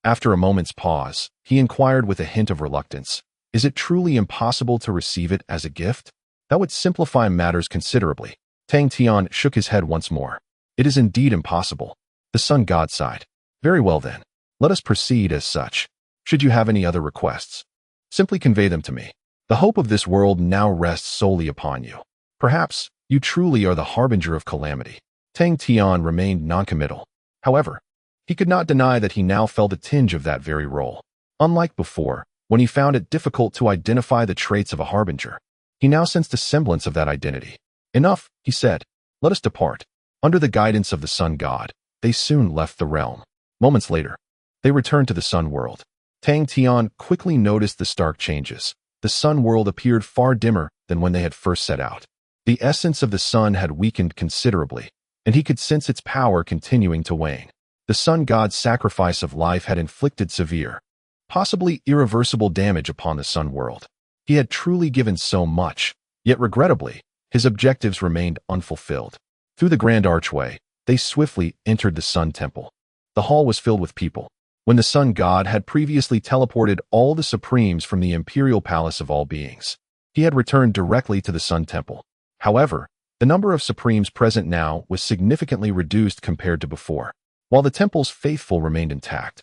After a moment's pause, he inquired with a hint of reluctance, is it truly impossible to receive it as a gift? That would simplify matters considerably. Tang Tian shook his head once more. It is indeed impossible. The sun god sighed. Very well then. Let us proceed as such. Should you have any other requests, simply convey them to me. The hope of this world now rests solely upon you. Perhaps you truly are the harbinger of calamity. Tang Tian remained noncommittal. However, he could not deny that he now felt a tinge of that very role. Unlike before, when he found it difficult to identify the traits of a harbinger, he now sensed a semblance of that identity. Enough, he said. Let us depart. Under the guidance of the sun god, they soon left the realm. Moments later, they returned to the sun world. Tang Tian quickly noticed the stark changes. The sun world appeared far dimmer than when they had first set out. The essence of the sun had weakened considerably, and he could sense its power continuing to wane. The sun god's sacrifice of life had inflicted severe, possibly irreversible damage upon the sun world. He had truly given so much, yet regrettably, his objectives remained unfulfilled. Through the grand archway, they swiftly entered the sun temple. The hall was filled with people. When the sun god had previously teleported all the supremes from the imperial palace of all beings, he had returned directly to the sun temple. However, the number of supremes present now was significantly reduced compared to before. While the temple's faithful remained intact,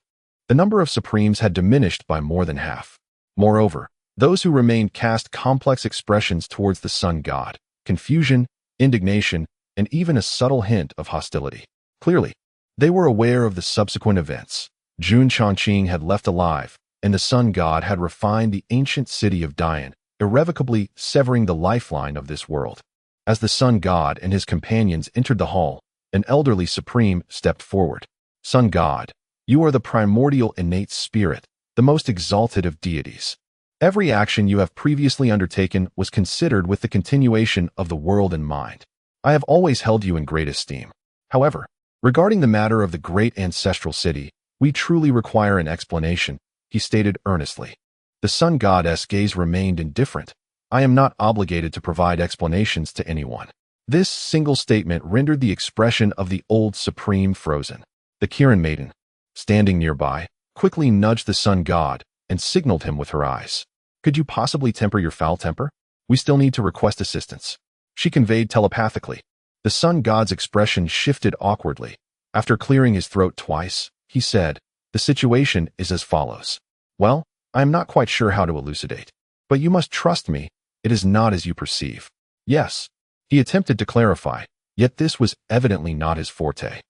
the number of supremes had diminished by more than half. Moreover, those who remained cast complex expressions towards the sun god, confusion, indignation, and even a subtle hint of hostility. Clearly, they were aware of the subsequent events. Jun Chongqing had left alive, and the sun god had refined the ancient city of Dian, irrevocably severing the lifeline of this world. As the sun god and his companions entered the hall, an elderly supreme stepped forward. Sun god, you are the primordial innate spirit, the most exalted of deities. Every action you have previously undertaken was considered with the continuation of the world in mind. I have always held you in great esteem. However, regarding the matter of the great ancestral city, we truly require an explanation, he stated earnestly. The sun god's gaze remained indifferent. I am not obligated to provide explanations to anyone. This single statement rendered the expression of the old supreme frozen. The Kirin maiden, standing nearby, quickly nudged the sun god and signaled him with her eyes. Could you possibly temper your foul temper? We still need to request assistance. She conveyed telepathically. The sun god's expression shifted awkwardly. After clearing his throat twice, he said, the situation is as follows. Well, I am not quite sure how to elucidate, but you must trust me, it is not as you perceive. Yes, he attempted to clarify, yet this was evidently not his forte.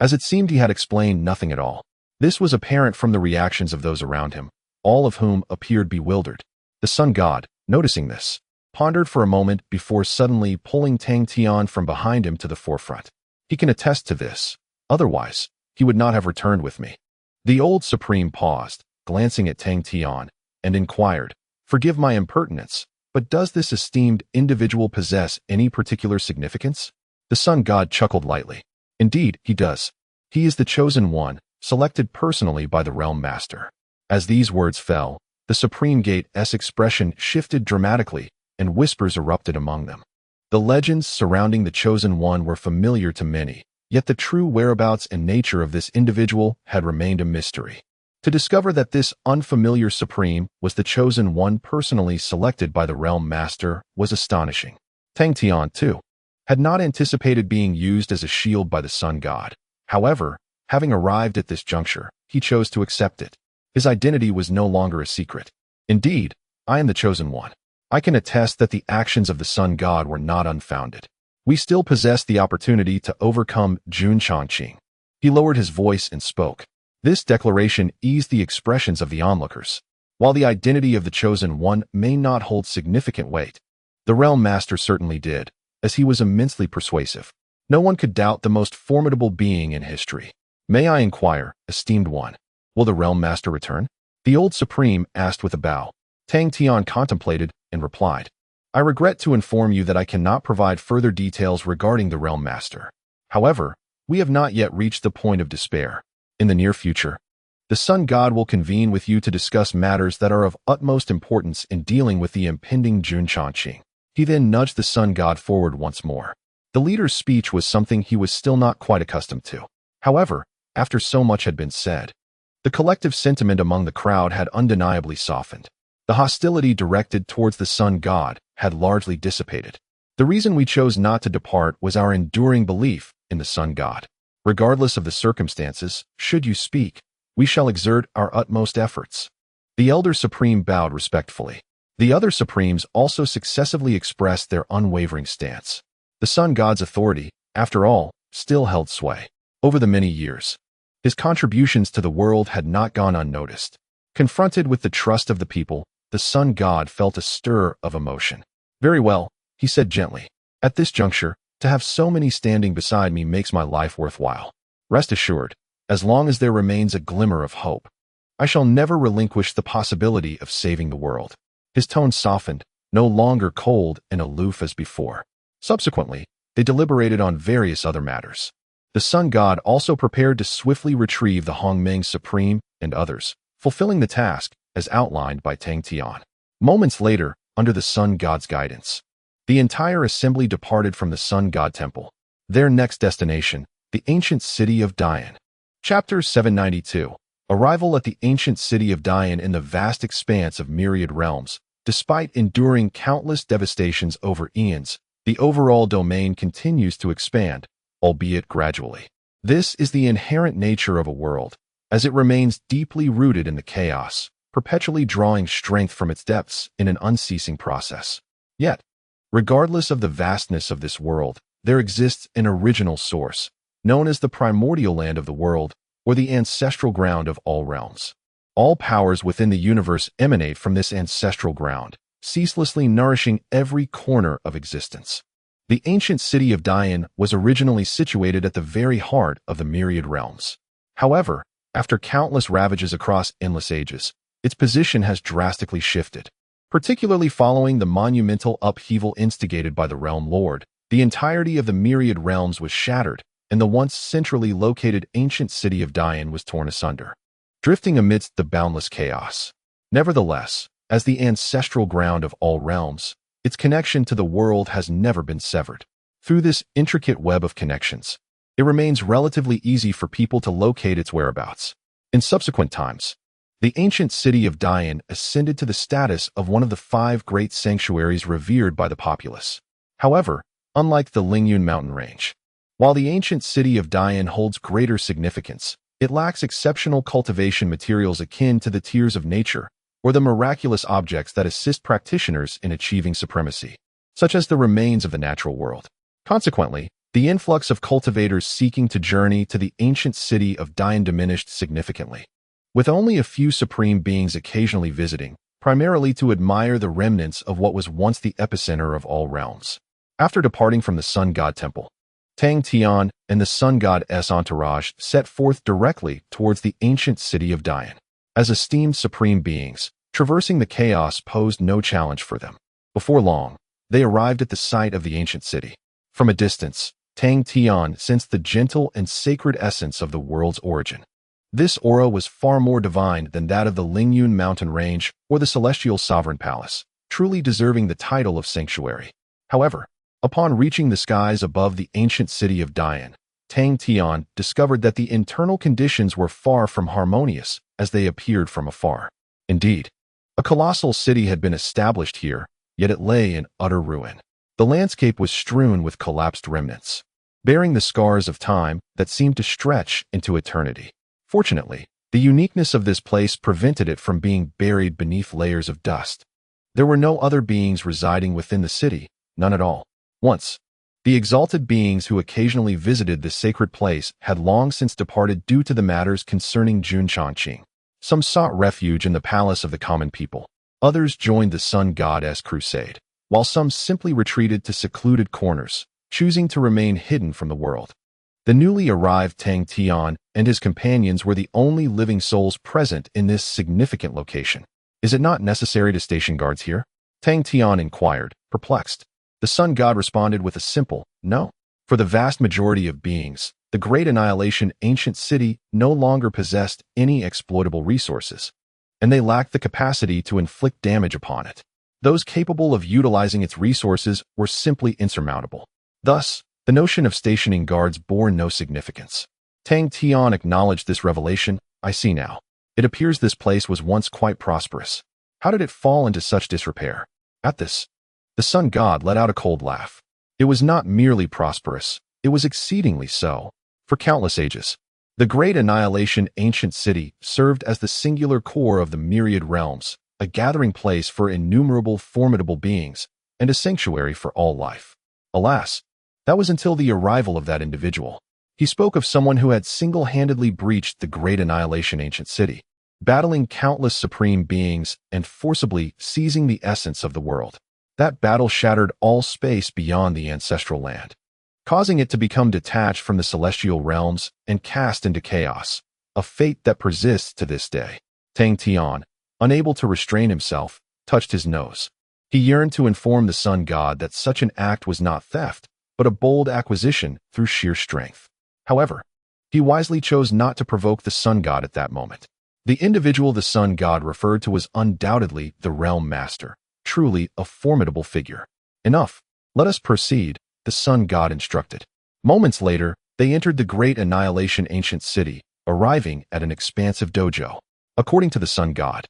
As it seemed he had explained nothing at all. This was apparent from the reactions of those around him, all of whom appeared bewildered. The sun god, noticing this, pondered for a moment before suddenly pulling Tang Tian from behind him to the forefront. He can attest to this. Otherwise, he would not have returned with me. The old supreme paused, glancing at Tang Tian, and inquired, forgive my impertinence, but does this esteemed individual possess any particular significance? The sun god chuckled lightly. Indeed, he does. He is the chosen one, selected personally by the realm master. As these words fell, the Supreme Gate's expression shifted dramatically, and whispers erupted among them. The legends surrounding the Chosen One were familiar to many, yet the true whereabouts and nature of this individual had remained a mystery. To discover that this unfamiliar Supreme was the Chosen One personally selected by the Realm Master was astonishing. Tang Tian, too, had not anticipated being used as a shield by the Sun God. However, having arrived at this juncture, he chose to accept it. His identity was no longer a secret. Indeed, I am the Chosen One. I can attest that the actions of the Sun God were not unfounded. We still possess the opportunity to overcome Jun Chongqing. He lowered his voice and spoke. This declaration eased the expressions of the onlookers. While the identity of the Chosen One may not hold significant weight, the Realm Master certainly did, as he was immensely persuasive. No one could doubt the most formidable being in history. May I inquire, esteemed one, will the Realm Master return? The old Supreme asked with a bow. Tang Tian contemplated and replied, I regret to inform you that I cannot provide further details regarding the Realm Master. However, we have not yet reached the point of despair. In the near future, the Sun God will convene with you to discuss matters that are of utmost importance in dealing with the impending Jun Chongqing. He then nudged the Sun God forward once more. The leader's speech was something he was still not quite accustomed to. However, after so much had been said, the collective sentiment among the crowd had undeniably softened. The hostility directed towards the Sun God had largely dissipated. The reason we chose not to depart was our enduring belief in the Sun God. Regardless of the circumstances, should you speak, we shall exert our utmost efforts. The Elder Supreme bowed respectfully. The other Supremes also successively expressed their unwavering stance. The Sun God's authority, after all, still held sway. Over the many years, his contributions to the world had not gone unnoticed. Confronted with the trust of the people, the Sun God felt a stir of emotion. Very well, he said gently. At this juncture, to have so many standing beside me makes my life worthwhile. Rest assured, as long as there remains a glimmer of hope, I shall never relinquish the possibility of saving the world. His tone softened, no longer cold and aloof as before. Subsequently, they deliberated on various other matters. The Sun God also prepared to swiftly retrieve the Hongmeng Supreme and others, fulfilling the task as outlined by Tang Tian. Moments later, under the Sun God's guidance, the entire assembly departed from the Sun God Temple. Their next destination, the ancient city of Dian. Chapter 792. Arrival at the ancient city of Dian in the vast expanse of myriad realms. Despite enduring countless devastations over eons, the overall domain continues to expand, albeit gradually. This is the inherent nature of a world, as it remains deeply rooted in the chaos, perpetually drawing strength from its depths in an unceasing process. Yet, regardless of the vastness of this world, there exists an original source, known as the primordial land of the world, or the ancestral ground of all realms. All powers within the universe emanate from this ancestral ground, ceaselessly nourishing every corner of existence. The ancient city of Dian was originally situated at the very heart of the myriad realms. However, after countless ravages across endless ages, its position has drastically shifted. Particularly following the monumental upheaval instigated by the Realm Lord, the entirety of the myriad realms was shattered, and the once centrally located ancient city of Dian was torn asunder, drifting amidst the boundless chaos. Nevertheless, as the ancestral ground of all realms, its connection to the world has never been severed. Through this intricate web of connections, it remains relatively easy for people to locate its whereabouts. In subsequent times, the ancient city of Dian ascended to the status of one of the 5 great sanctuaries revered by the populace. However, unlike the Lingyun mountain range, while the ancient city of Dian holds greater significance, it lacks exceptional cultivation materials akin to the tears of nature or the miraculous objects that assist practitioners in achieving supremacy, such as the remains of the natural world. Consequently, the influx of cultivators seeking to journey to the ancient city of Dian diminished significantly, with only a few supreme beings occasionally visiting, primarily to admire the remnants of what was once the epicenter of all realms. After departing from the Sun God Temple, Tang Tian and the Sun God's entourage set forth directly towards the ancient city of Dian. As esteemed supreme beings, traversing the chaos posed no challenge for them. Before long, they arrived at the site of the ancient city. From a distance, Tang Tian sensed the gentle and sacred essence of the world's origin. This aura was far more divine than that of the Lingyun mountain range or the celestial sovereign palace, truly deserving the title of sanctuary. However, upon reaching the skies above the ancient city of Dian, Tang Tian discovered that the internal conditions were far from harmonious as they appeared from afar. Indeed, a colossal city had been established here, yet it lay in utter ruin. The landscape was strewn with collapsed remnants, bearing the scars of time that seemed to stretch into eternity. Fortunately, the uniqueness of this place prevented it from being buried beneath layers of dust. There were no other beings residing within the city, none at all. Once, the exalted beings who occasionally visited this sacred place had long since departed due to the matters concerning Jun Changqing. Some sought refuge in the palace of the common people. Others joined the sun god's crusade, while some simply retreated to secluded corners, choosing to remain hidden from the world. The newly arrived Tang Tian and his companions were the only living souls present in this significant location. Is it not necessary to station guards here? Tang Tian inquired, perplexed. The sun god responded with a simple, no. For the vast majority of beings, the Great Annihilation ancient city no longer possessed any exploitable resources, and they lacked the capacity to inflict damage upon it. Those capable of utilizing its resources were simply insurmountable. Thus, the notion of stationing guards bore no significance. Tang Tian acknowledged this revelation. I see now. It appears this place was once quite prosperous. How did it fall into such disrepair? At this, the sun god let out a cold laugh. It was not merely prosperous, it was exceedingly so. For countless ages, the Great Annihilation ancient city served as the singular core of the myriad realms, a gathering place for innumerable formidable beings, and a sanctuary for all life. Alas, that was until the arrival of that individual. He spoke of someone who had single-handedly breached the Great Annihilation ancient city, battling countless supreme beings and forcibly seizing the essence of the world. That battle shattered all space beyond the ancestral land, causing it to become detached from the celestial realms and cast into chaos, a fate that persists to this day. Tang Tian, unable to restrain himself, touched his nose. He yearned to inform the sun god that such an act was not theft, but a bold acquisition through sheer strength. However, he wisely chose not to provoke the sun god at that moment. The individual the sun god referred to was undoubtedly the realm master, truly a formidable figure. Enough, let us proceed, the sun god instructed. Moments later, they entered the Great Annihilation ancient city, arriving at an expansive dojo. According to the sun god,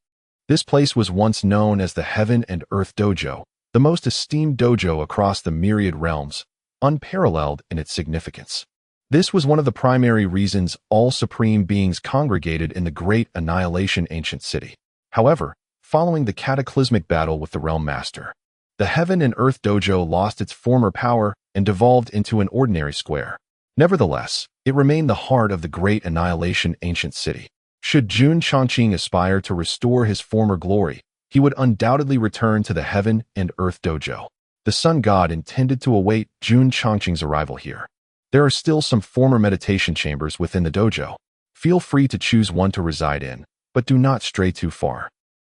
this place was once known as the Heaven and Earth Dojo, the most esteemed dojo across the myriad realms, unparalleled in its significance. This was one of the primary reasons all supreme beings congregated in the Great Annihilation ancient city. However, following the cataclysmic battle with the Realm Master, the Heaven and Earth Dojo lost its former power and devolved into an ordinary square. Nevertheless, it remained the heart of the Great Annihilation ancient city. Should Jun Changqing aspire to restore his former glory, he would undoubtedly return to the Heaven and Earth Dojo. The sun god intended to await Jun Changqing's arrival here. There are still some former meditation chambers within the dojo. Feel free to choose one to reside in, but do not stray too far.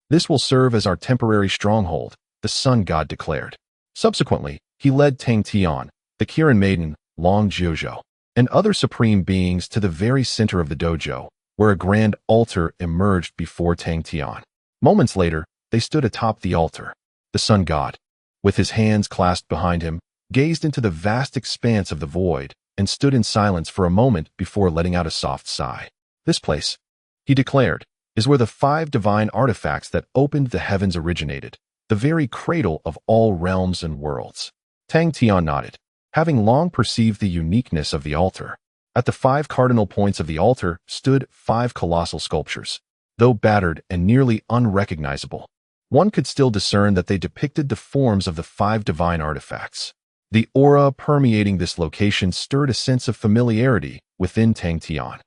This will serve as our temporary stronghold, the sun god declared. Subsequently, he led Tang Tian, the Kirin maiden, Long Jiuzhou, and other supreme beings to the very center of the dojo, where a grand altar emerged before Tang Tian. Moments later, they stood atop the altar. The sun god, with his hands clasped behind him, gazed into the vast expanse of the void and stood in silence for a moment before letting out a soft sigh. This place, he declared, is where the 5 divine artifacts that opened the heavens originated, the very cradle of all realms and worlds. Tang Tian nodded, having long perceived the uniqueness of the altar. At the 5 cardinal points of the altar stood 5 colossal sculptures. Though battered and nearly unrecognizable, one could still discern that they depicted the forms of the 5 divine artifacts. The aura permeating this location stirred a sense of familiarity within Tang Tian.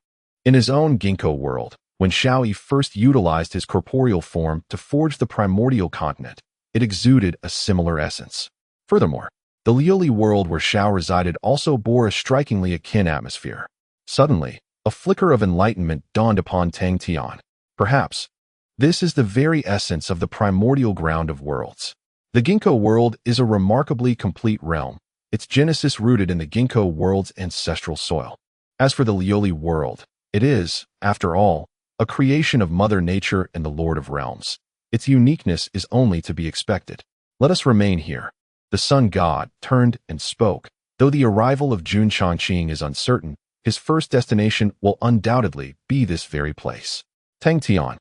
In his own ginkgo world, when Shaoyi first utilized his corporeal form to forge the primordial continent, it exuded a similar essence. Furthermore, the Liuli world where Shao resided also bore a strikingly akin atmosphere. Suddenly, a flicker of enlightenment dawned upon Tang Tian. Perhaps, this is the very essence of the primordial ground of worlds. The ginkgo world is a remarkably complete realm, its genesis rooted in the ginkgo world's ancestral soil. As for the Liuli world, It is, after all, a creation of Mother Nature and the Lord of Realms. Its uniqueness is only to be expected. Let us remain here. The sun god turned and spoke. Though the arrival of Jun Changqing is uncertain, his first destination will undoubtedly be this very place. Tang Tian.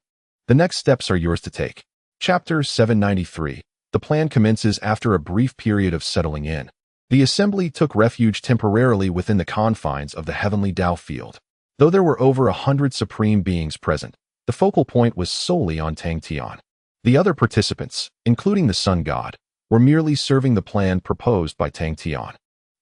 The next steps are yours to take. Chapter 793. The plan commences after a brief period of settling in. The assembly took refuge temporarily within the confines of the heavenly Tao field. Though there were over 100 supreme beings present, the focal point was solely on Tang Tian. The other participants, including the sun god, were merely serving the plan proposed by Tang Tian.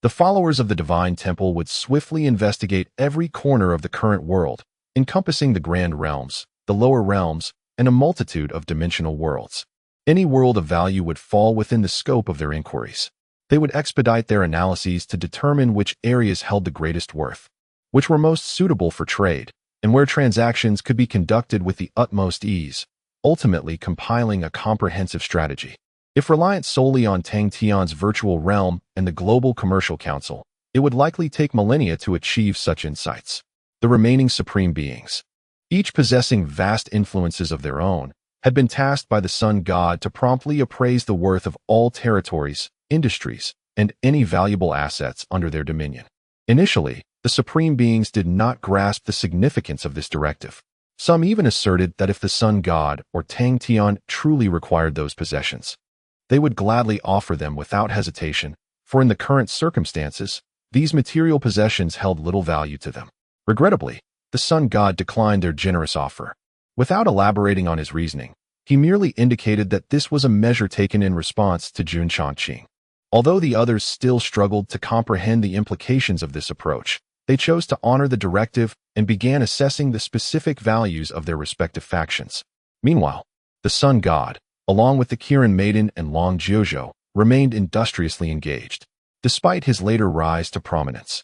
The followers of the divine temple would swiftly investigate every corner of the current world, encompassing the grand realms, the lower realms, and a multitude of dimensional worlds. Any world of value would fall within the scope of their inquiries. They would expedite their analyses to determine which areas held the greatest worth, which were most suitable for trade, and where transactions could be conducted with the utmost ease, ultimately compiling a comprehensive strategy. If reliant solely on Tang Tian's virtual realm and the Global Commercial Council, it would likely take millennia to achieve such insights. The remaining supreme beings, each possessing vast influences of their own, had been tasked by the sun god to promptly appraise the worth of all territories, industries, and any valuable assets under their dominion. Initially, the supreme beings did not grasp the significance of this directive. Some even asserted that if the sun god or Tang Tian truly required those possessions, they would gladly offer them without hesitation, for in the current circumstances, these material possessions held little value to them. Regrettably, the sun god declined their generous offer. Without elaborating on his reasoning, he merely indicated that this was a measure taken in response to Jun Changqing. Although the others still struggled to comprehend the implications of this approach, they chose to honor the directive and began assessing the specific values of their respective factions. Meanwhile, the sun god, along with the Kirin Maiden and Long Jiuzhou, remained industriously engaged. Despite his later rise to prominence,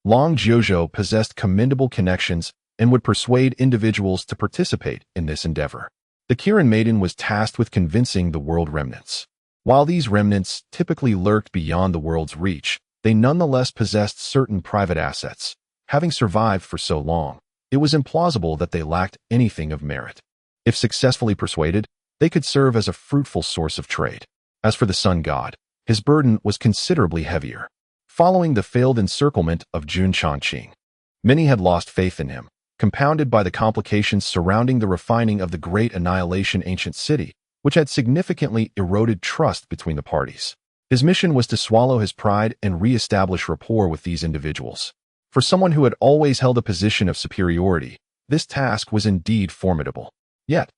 Long Jiuzhou possessed commendable connections and would persuade individuals to participate in this endeavor. The Kirin Maiden was tasked with convincing the world remnants. While these remnants typically lurked beyond the world's reach, they nonetheless possessed certain private assets. Having survived for so long, it was implausible that they lacked anything of merit. If successfully persuaded, they could serve as a fruitful source of trade. As for the sun god, his burden was considerably heavier. Following the failed encirclement of Jun Changqing, many had lost faith in him, compounded by the complications surrounding the refining of the Great Annihilation ancient city, which had significantly eroded trust between the parties. His mission was to swallow his pride and re-establish rapport with these individuals. For someone who had always held a position of superiority, this task was indeed formidable. Yet,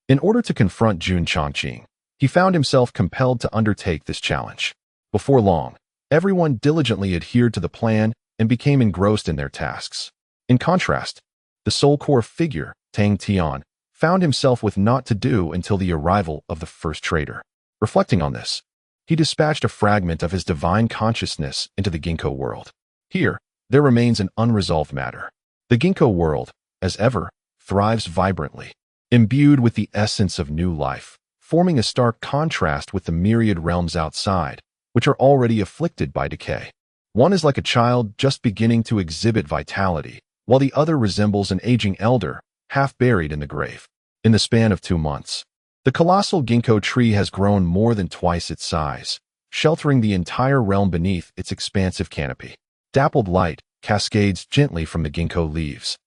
in order to confront Jun Changqing, he found himself compelled to undertake this challenge. Before long, everyone diligently adhered to the plan and became engrossed in their tasks. In contrast, the sole core figure, Tang Tian, found himself with naught to do until the arrival of the first trader. Reflecting on this, he dispatched a fragment of his divine consciousness into the Ginkgo world. Here, there remains an unresolved matter. The Ginkgo world, as ever, thrives vibrantly, imbued with the essence of new life, forming a stark contrast with the myriad realms outside, which are already afflicted by decay. One is like a child just beginning to exhibit vitality, while the other resembles an aging elder, half buried in the grave. In the span of 2 months, the colossal ginkgo tree has grown more than twice its size, sheltering the entire realm beneath its expansive canopy. Dappled light cascades gently from the ginkgo leaves,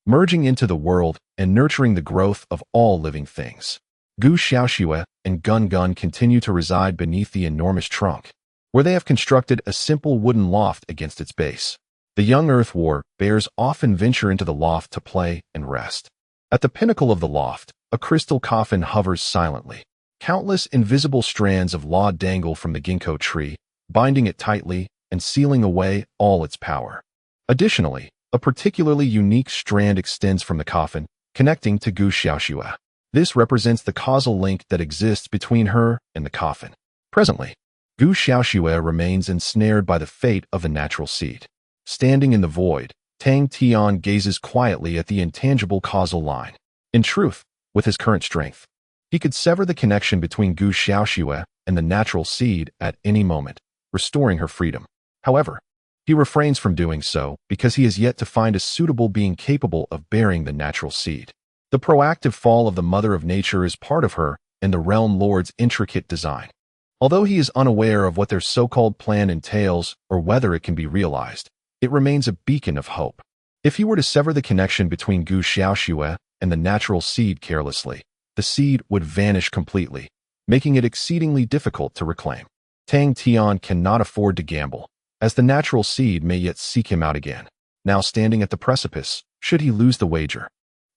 merging into the world and nurturing the growth of all living things. Gu Xiaoxue and Gun Gun continue to reside beneath the enormous trunk, where they have constructed a simple wooden loft against its base. The young earth war bears often venture into the loft to play and rest. At the pinnacle of the loft, a crystal coffin hovers silently. Countless invisible strands of law dangle from the ginkgo tree, binding it tightly and sealing away all its power. Additionally, a particularly unique strand extends from the coffin, connecting to Gu Xiaoxue. This represents the causal link that exists between her and the coffin. Presently, Gu Xiaoxue remains ensnared by the fate of the natural seed. Standing in the void, Tang Tian gazes quietly at the intangible causal line. In truth, with his current strength, he could sever the connection between Gu Xiaoxue and the natural seed at any moment, restoring her freedom. However, He refrains from doing so because he has yet to find a suitable being capable of bearing the natural seed. The proactive fall of the Mother of Nature is part of her and the Realm Lord's intricate design. Although he is unaware of what their so-called plan entails or whether it can be realized, it remains a beacon of hope. If he were to sever the connection between Gu Xiaoxue and the natural seed carelessly, the seed would vanish completely, making it exceedingly difficult to reclaim. Tang Tian cannot afford to gamble, as the natural seed may yet seek him out again. Now standing at the precipice, should he lose the wager,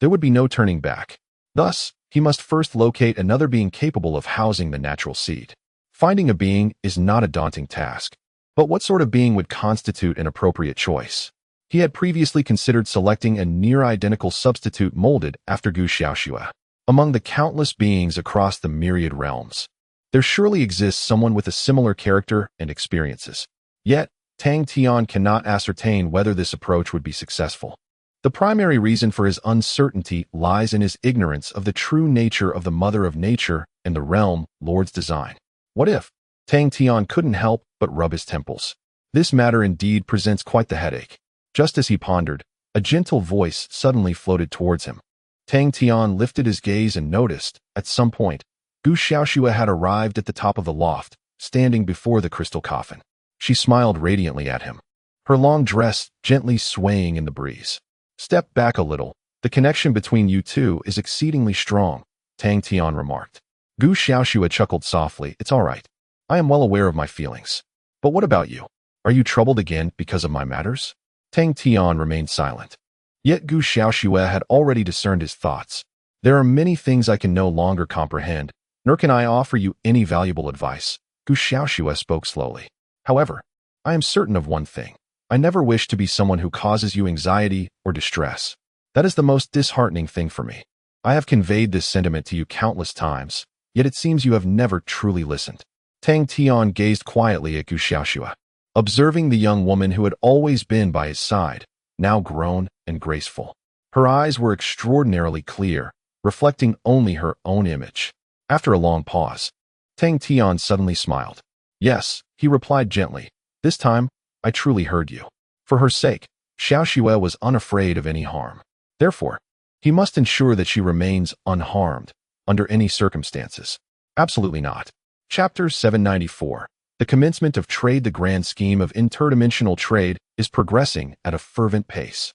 there would be no turning back. Thus, he must first locate another being capable of housing the natural seed. Finding a being is not a daunting task. But what sort of being would constitute an appropriate choice? He had previously considered selecting a near-identical substitute molded after Gu Xiaoxue. Among the countless beings across the myriad realms, there surely exists someone with a similar character and experiences. Yet, Tang Tian cannot ascertain whether this approach would be successful. The primary reason for his uncertainty lies in his ignorance of the true nature of the Mother of Nature and the Realm Lord's design. What if Tang Tian couldn't help but rub his temples? This matter indeed presents quite the headache. Just as he pondered, a gentle voice suddenly floated towards him. Tang Tian lifted his gaze and noticed, at some point, Gu Xiaoxue had arrived at the top of the loft, standing before the crystal coffin. She smiled radiantly at him, her long dress gently swaying in the breeze. Step back a little. The connection between you two is exceedingly strong, Tang Tian remarked. Gu Xiaoxue chuckled softly. It's all right. I am well aware of my feelings. But what about you? Are you troubled again because of my matters? Tang Tian remained silent. Yet Gu Xiaoxue had already discerned his thoughts. There are many things I can no longer comprehend, nor can I offer you any valuable advice. Gu Xiaoxue spoke slowly. However, I am certain of one thing. I never wish to be someone who causes you anxiety or distress. That is the most disheartening thing for me. I have conveyed this sentiment to you countless times, yet it seems you have never truly listened. Tang Tian gazed quietly at Gu Xiaoxue, observing the young woman who had always been by his side, now grown and graceful. Her eyes were extraordinarily clear, reflecting only her own image. After a long pause, Tang Tian suddenly smiled. Yes, he replied gently. This time, I truly heard you. For her sake, Xiaoxue was unafraid of any harm. Therefore, he must ensure that she remains unharmed under any circumstances. Absolutely not. Chapter 794. The commencement of trade. The grand scheme of interdimensional trade is progressing at a fervent pace.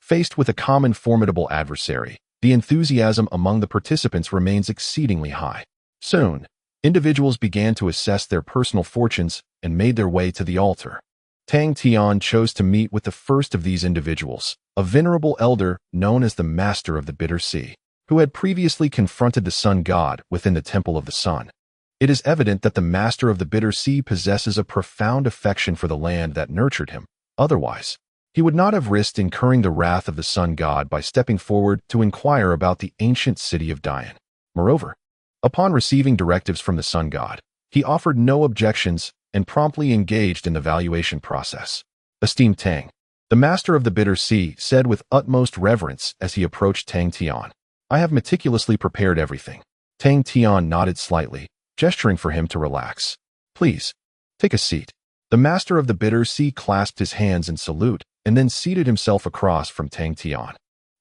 Faced with a common formidable adversary, the enthusiasm among the participants remains exceedingly high. Soon, individuals began to assess their personal fortunes and made their way to the altar. Tang Tian chose to meet with the first of these individuals, a venerable elder known as the Master of the Bitter Sea, who had previously confronted the Sun God within the Temple of the Sun. It is evident that the Master of the Bitter Sea possesses a profound affection for the land that nurtured him. Otherwise, he would not have risked incurring the wrath of the Sun God by stepping forward to inquire about the ancient city of Dian. Moreover, upon receiving directives from the Sun God, he offered no objections and promptly engaged in the valuation process. Esteemed Tang, the Master of the Bitter Sea said with utmost reverence as he approached Tang Tian, I have meticulously prepared everything. Tang Tian nodded slightly, gesturing for him to relax. Please, take a seat. The Master of the Bitter Sea clasped his hands in salute and then seated himself across from Tang Tian.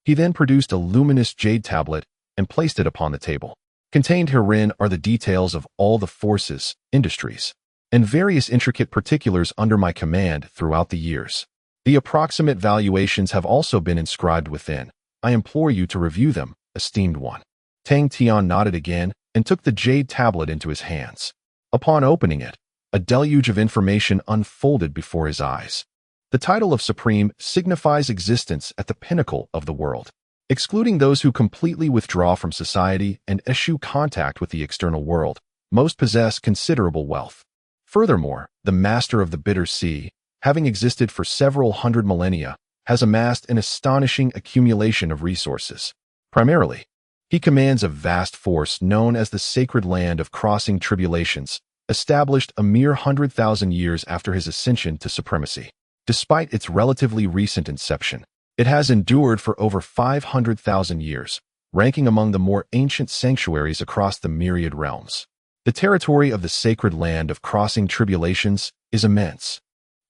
He then produced a luminous jade tablet and placed it upon the table. Contained herein are the details of all the forces, industries, and various intricate particulars under my command throughout the years. The approximate valuations have also been inscribed within. I implore you to review them, esteemed one. Tang Tian nodded again and took the jade tablet into his hands. Upon opening it, a deluge of information unfolded before his eyes. The title of Supreme signifies existence at the pinnacle of the world, excluding those who completely withdraw from society and eschew contact with the external world. Most possess considerable wealth. Furthermore, the Master of the Bitter Sea, having existed for several hundred millennia, has amassed an astonishing accumulation of resources. Primarily, he commands a vast force known as the Sacred Land of Crossing Tribulations, established a mere 100,000 years after his ascension to supremacy. Despite its relatively recent inception, it has endured for over 500,000 years, ranking among the more ancient sanctuaries across the myriad realms. The territory of the Sacred Land of Crossing Tribulations is immense.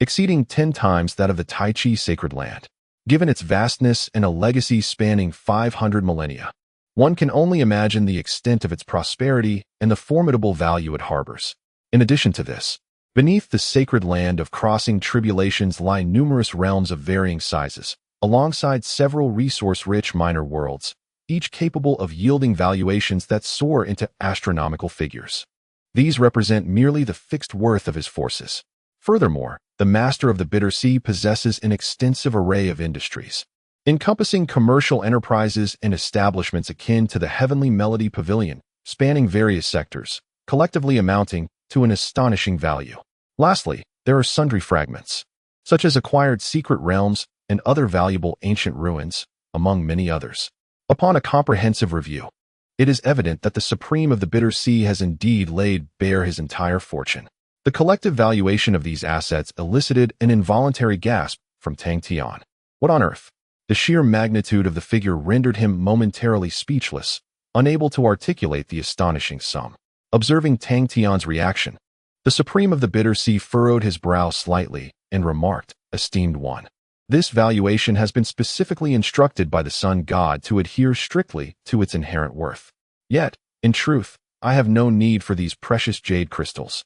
exceeding 10 times that of the Tai Chi sacred land. Given its vastness and a legacy spanning 500 millennia, one can only imagine the extent of its prosperity and the formidable value it harbors. In addition to this, beneath the sacred land of crossing tribulations lie numerous realms of varying sizes, alongside several resource-rich minor worlds, each capable of yielding valuations that soar into astronomical figures. These represent merely the fixed worth of his forces. Furthermore, the Master of the Bitter Sea possesses an extensive array of industries, encompassing commercial enterprises and establishments akin to the Heavenly Melody Pavilion, spanning various sectors, collectively amounting to an astonishing value. Lastly, there are sundry fragments, such as acquired secret realms and other valuable ancient ruins, among many others. Upon a comprehensive review, it is evident that the Supreme of the Bitter Sea has indeed laid bare his entire fortune. The collective valuation of these assets elicited an involuntary gasp from Tang Tian. What on earth? The sheer magnitude of the figure rendered him momentarily speechless, unable to articulate the astonishing sum. Observing Tang Tian's reaction, the Supreme of the Bitter Sea furrowed his brow slightly and remarked, "Esteemed one, this valuation has been specifically instructed by the Sun God to adhere strictly to its inherent worth. Yet, in truth, I have no need for these precious jade crystals.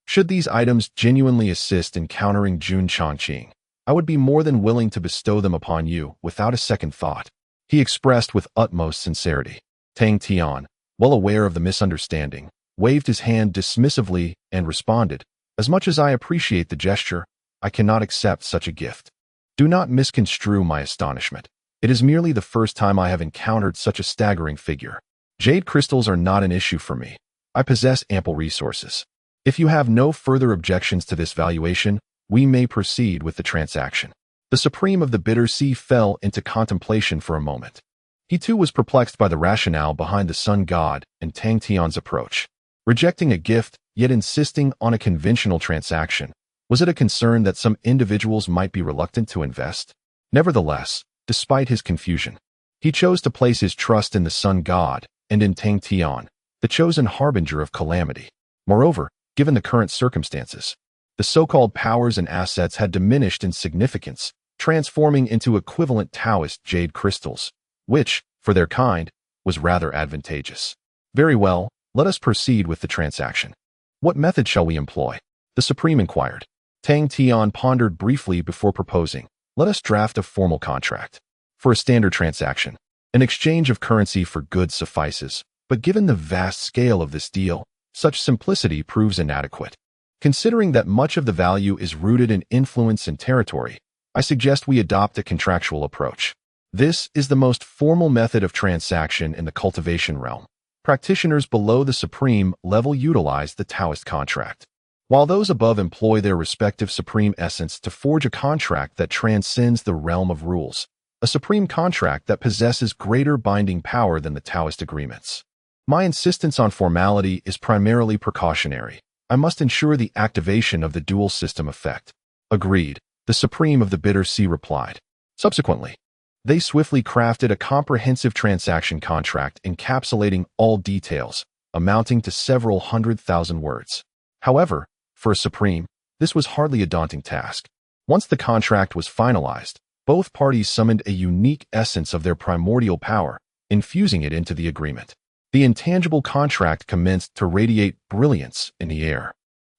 Should these items genuinely assist in countering Jun Chongqing, I would be more than willing to bestow them upon you without a second thought," he expressed with utmost sincerity. Tang Tian, well aware of the misunderstanding, waved his hand dismissively and responded, "As much as I appreciate the gesture, I cannot accept such a gift. Do not misconstrue my astonishment. It is merely the first time I have encountered such a staggering figure. Jade crystals are not an issue for me. I possess ample resources. If you have no further objections to this valuation, we may proceed with the transaction." The Supreme of the Bitter Sea fell into contemplation for a moment. He too was perplexed by the rationale behind the Sun God and Tang Tian's approach. Rejecting a gift, yet insisting on a conventional transaction, was it a concern that some individuals might be reluctant to invest? Nevertheless, despite his confusion, he chose to place his trust in the Sun God and in Tang Tian, the chosen harbinger of calamity. Moreover, given the current circumstances, the so-called powers and assets had diminished in significance, transforming into equivalent Taoist jade crystals, which, for their kind, was rather advantageous. Very well, let us proceed with the transaction. What method shall we employ? The Supreme inquired. Tang Tian pondered briefly before proposing, "Let us draft a formal contract. For a standard transaction, an exchange of currency for goods suffices, but given the vast scale of this deal, such simplicity proves inadequate. Considering that much of the value is rooted in influence and territory, I suggest we adopt a contractual approach. This is the most formal method of transaction in the cultivation realm. Practitioners below the Supreme level utilize the Taoist contract, while those above employ their respective Supreme essence to forge a contract that transcends the realm of rules, a Supreme contract that possesses greater binding power than the Taoist agreements. My insistence on formality is primarily precautionary. I must ensure the activation of the dual system effect." "Agreed," the Supreme of the Bitter Sea replied. Subsequently, they swiftly crafted a comprehensive transaction contract encapsulating all details, amounting to several 100,000 words. However, for a Supreme, this was hardly a daunting task. Once the contract was finalized, both parties summoned a unique essence of their primordial power, infusing it into the agreement. The intangible contract commenced to radiate brilliance in the air.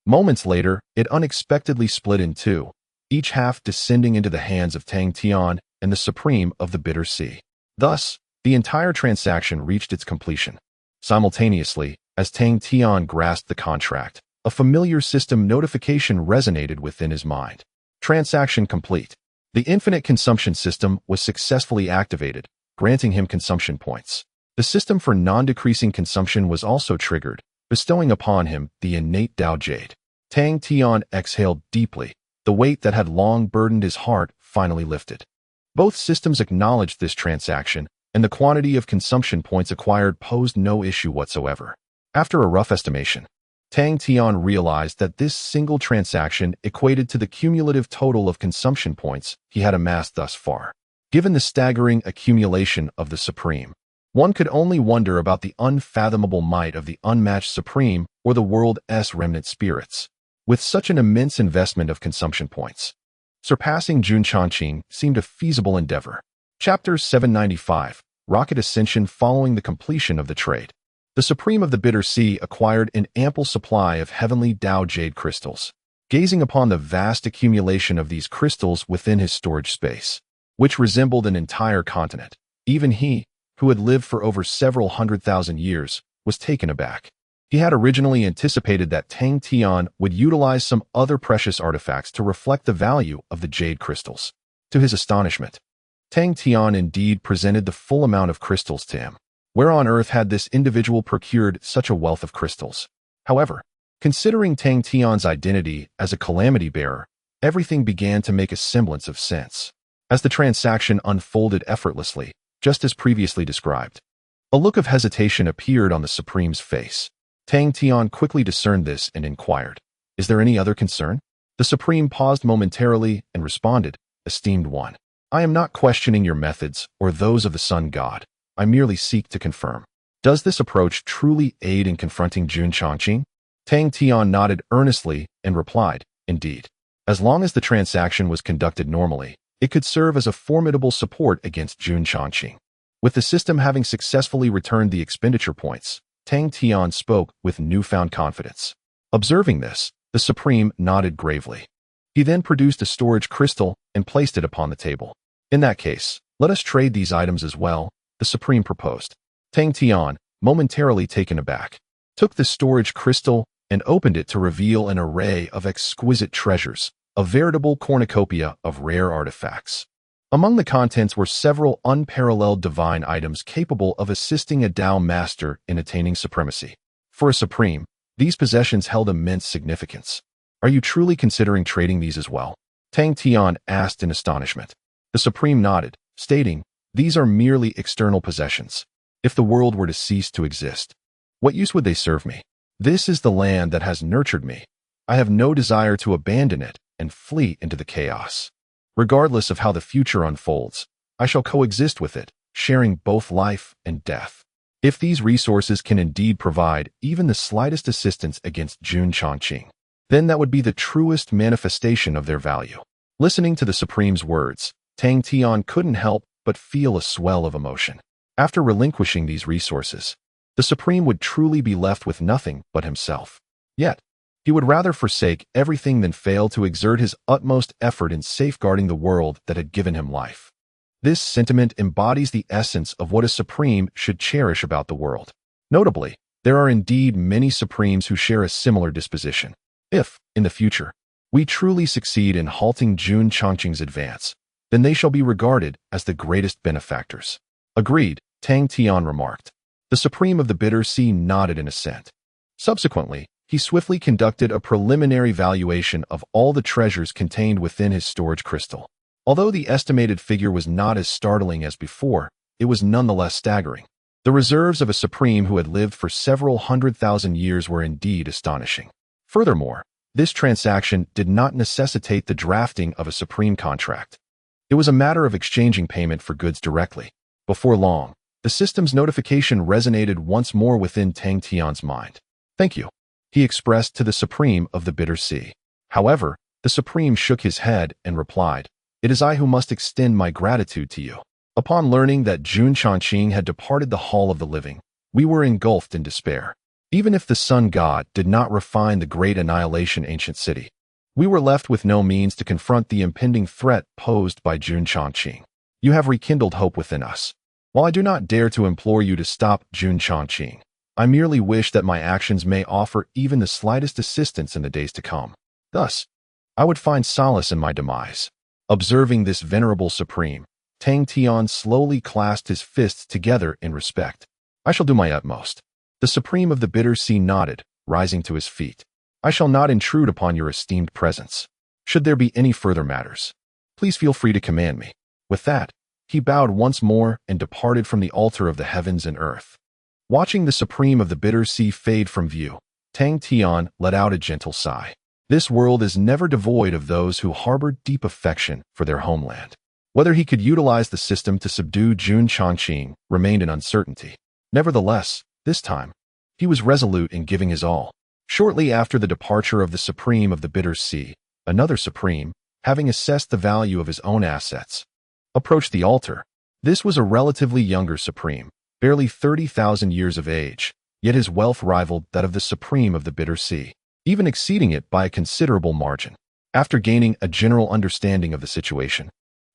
Moments later, it unexpectedly split in two, each half descending into the hands of Tang Tian and the Supreme of the Bitter Sea. Thus, the entire transaction reached its completion. Simultaneously, as Tang Tian grasped the contract, a familiar system notification resonated within his mind. Transaction complete. The infinite consumption system was successfully activated, granting him consumption points. The system for non-decreasing consumption was also triggered, bestowing upon him the innate Tao Jade. Tang Tian exhaled deeply. The weight that had long burdened his heart finally lifted. Both systems acknowledged this transaction, and the quantity of consumption points acquired posed no issue whatsoever. After a rough estimation, Tang Tian realized that this single transaction equated to the cumulative total of consumption points he had amassed thus far. Given the staggering accumulation of the Supreme, one could only wonder about the unfathomable might of the unmatched Supreme or the world's remnant spirits. with such an immense investment of consumption points. Surpassing Jun Changqing seemed a feasible endeavor. Chapter 795, Rocket Ascension following the completion of the trade. The Supreme of the Bitter Sea acquired an ample supply of heavenly Dao jade crystals. Gazing upon the vast accumulation of these crystals within his storage space, which resembled an entire continent, even he, who had lived for over several 100,000 years, was taken aback. He had originally anticipated that Tang Tian would utilize some other precious artifacts to reflect the value of the jade crystals. To his astonishment, Tang Tian indeed presented the full amount of crystals to him. Where on earth had this individual procured such a wealth of crystals? However, considering Tang Tian's identity as a calamity bearer, everything began to make a semblance of sense. As the transaction unfolded effortlessly, just as previously described, a look of hesitation appeared on the Supreme's face. Tang Tian quickly discerned this and inquired, "Is there any other concern?" The Supreme paused momentarily and responded, "Esteemed one, I am not questioning your methods or those of the Sun God. I merely seek to confirm. Does this approach truly aid in confronting Jun Changqing?" Tang Tian nodded earnestly and replied, "Indeed. As long as the transaction was conducted normally, it could serve as a formidable support against Jun Changqing." With the system having successfully returned the expenditure points, Tang Tian spoke with newfound confidence. Observing this, the Supreme nodded gravely. He then produced a storage crystal and placed it upon the table. "In that case, let us trade these items as well," the Supreme proposed. Tang Tian, momentarily taken aback, took the storage crystal and opened it to reveal an array of exquisite treasures, a veritable cornucopia of rare artifacts. Among the contents were several unparalleled divine items capable of assisting a Dao master in attaining supremacy. For a Supreme, these possessions held immense significance. "Are you truly considering trading these as well?" Tang Tian asked in astonishment. The Supreme nodded, stating, "These are merely external possessions. If the world were to cease to exist, what use would they serve me? This is the land that has nurtured me. I have no desire to abandon it and flee into the chaos. Regardless of how the future unfolds, I shall coexist with it, sharing both life and death. If these resources can indeed provide even the slightest assistance against Jun Changqing, then that would be the truest manifestation of their value." Listening to the Supreme's words, Tang Tian couldn't help but feel a swell of emotion. After relinquishing these resources, the Supreme would truly be left with nothing but himself. Yet, he would rather forsake everything than fail to exert his utmost effort in safeguarding the world that had given him life. This sentiment embodies the essence of what a Supreme should cherish about the world. Notably, there are indeed many Supremes who share a similar disposition. If, in the future, we truly succeed in halting Jun Changqing's advance, then they shall be regarded as the greatest benefactors. "Agreed," Tang Tian remarked. The Supreme of the Bitter Sea nodded in assent. Subsequently, he swiftly conducted a preliminary valuation of all the treasures contained within his storage crystal. Although the estimated figure was not as startling as before, it was nonetheless staggering. The reserves of a Supreme who had lived for several 100,000 years were indeed astonishing. Furthermore, this transaction did not necessitate the drafting of a Supreme contract. It was a matter of exchanging payment for goods directly. Before long, the system's notification resonated once more within Tang Tian's mind. "Thank you," he expressed to the Supreme of the Bitter Sea. However, the Supreme shook his head and replied, "It is I who must extend my gratitude to you. Upon learning that Jun Changqing had departed the Hall of the Living, we were engulfed in despair. Even if the Sun God did not refine the great annihilation ancient city, we were left with no means to confront the impending threat posed by Jun Changqing. You have rekindled hope within us. While I do not dare to implore you to stop Jun Changqing, I merely wish that my actions may offer even the slightest assistance in the days to come. Thus, I would find solace in my demise." Observing this venerable Supreme, Tang Tian slowly clasped his fists together in respect. "I shall do my utmost." The Supreme of the Bitter Sea nodded, rising to his feet. "I shall not intrude upon your esteemed presence. Should there be any further matters, please feel free to command me." With that, he bowed once more and departed from the altar of the heavens and earth. Watching the Supreme of the Bitter Sea fade from view, Tang Tian let out a gentle sigh. This world is never devoid of those who harbor deep affection for their homeland. Whether he could utilize the system to subdue Jun Changqing remained an uncertainty. Nevertheless, this time, he was resolute in giving his all. Shortly after the departure of the Supreme of the Bitter Sea, another Supreme, having assessed the value of his own assets, approached the altar. This was a relatively younger Supreme, barely 30,000 years of age, yet his wealth rivaled that of the Supreme of the Bitter Sea, even exceeding it by a considerable margin. After gaining a general understanding of the situation,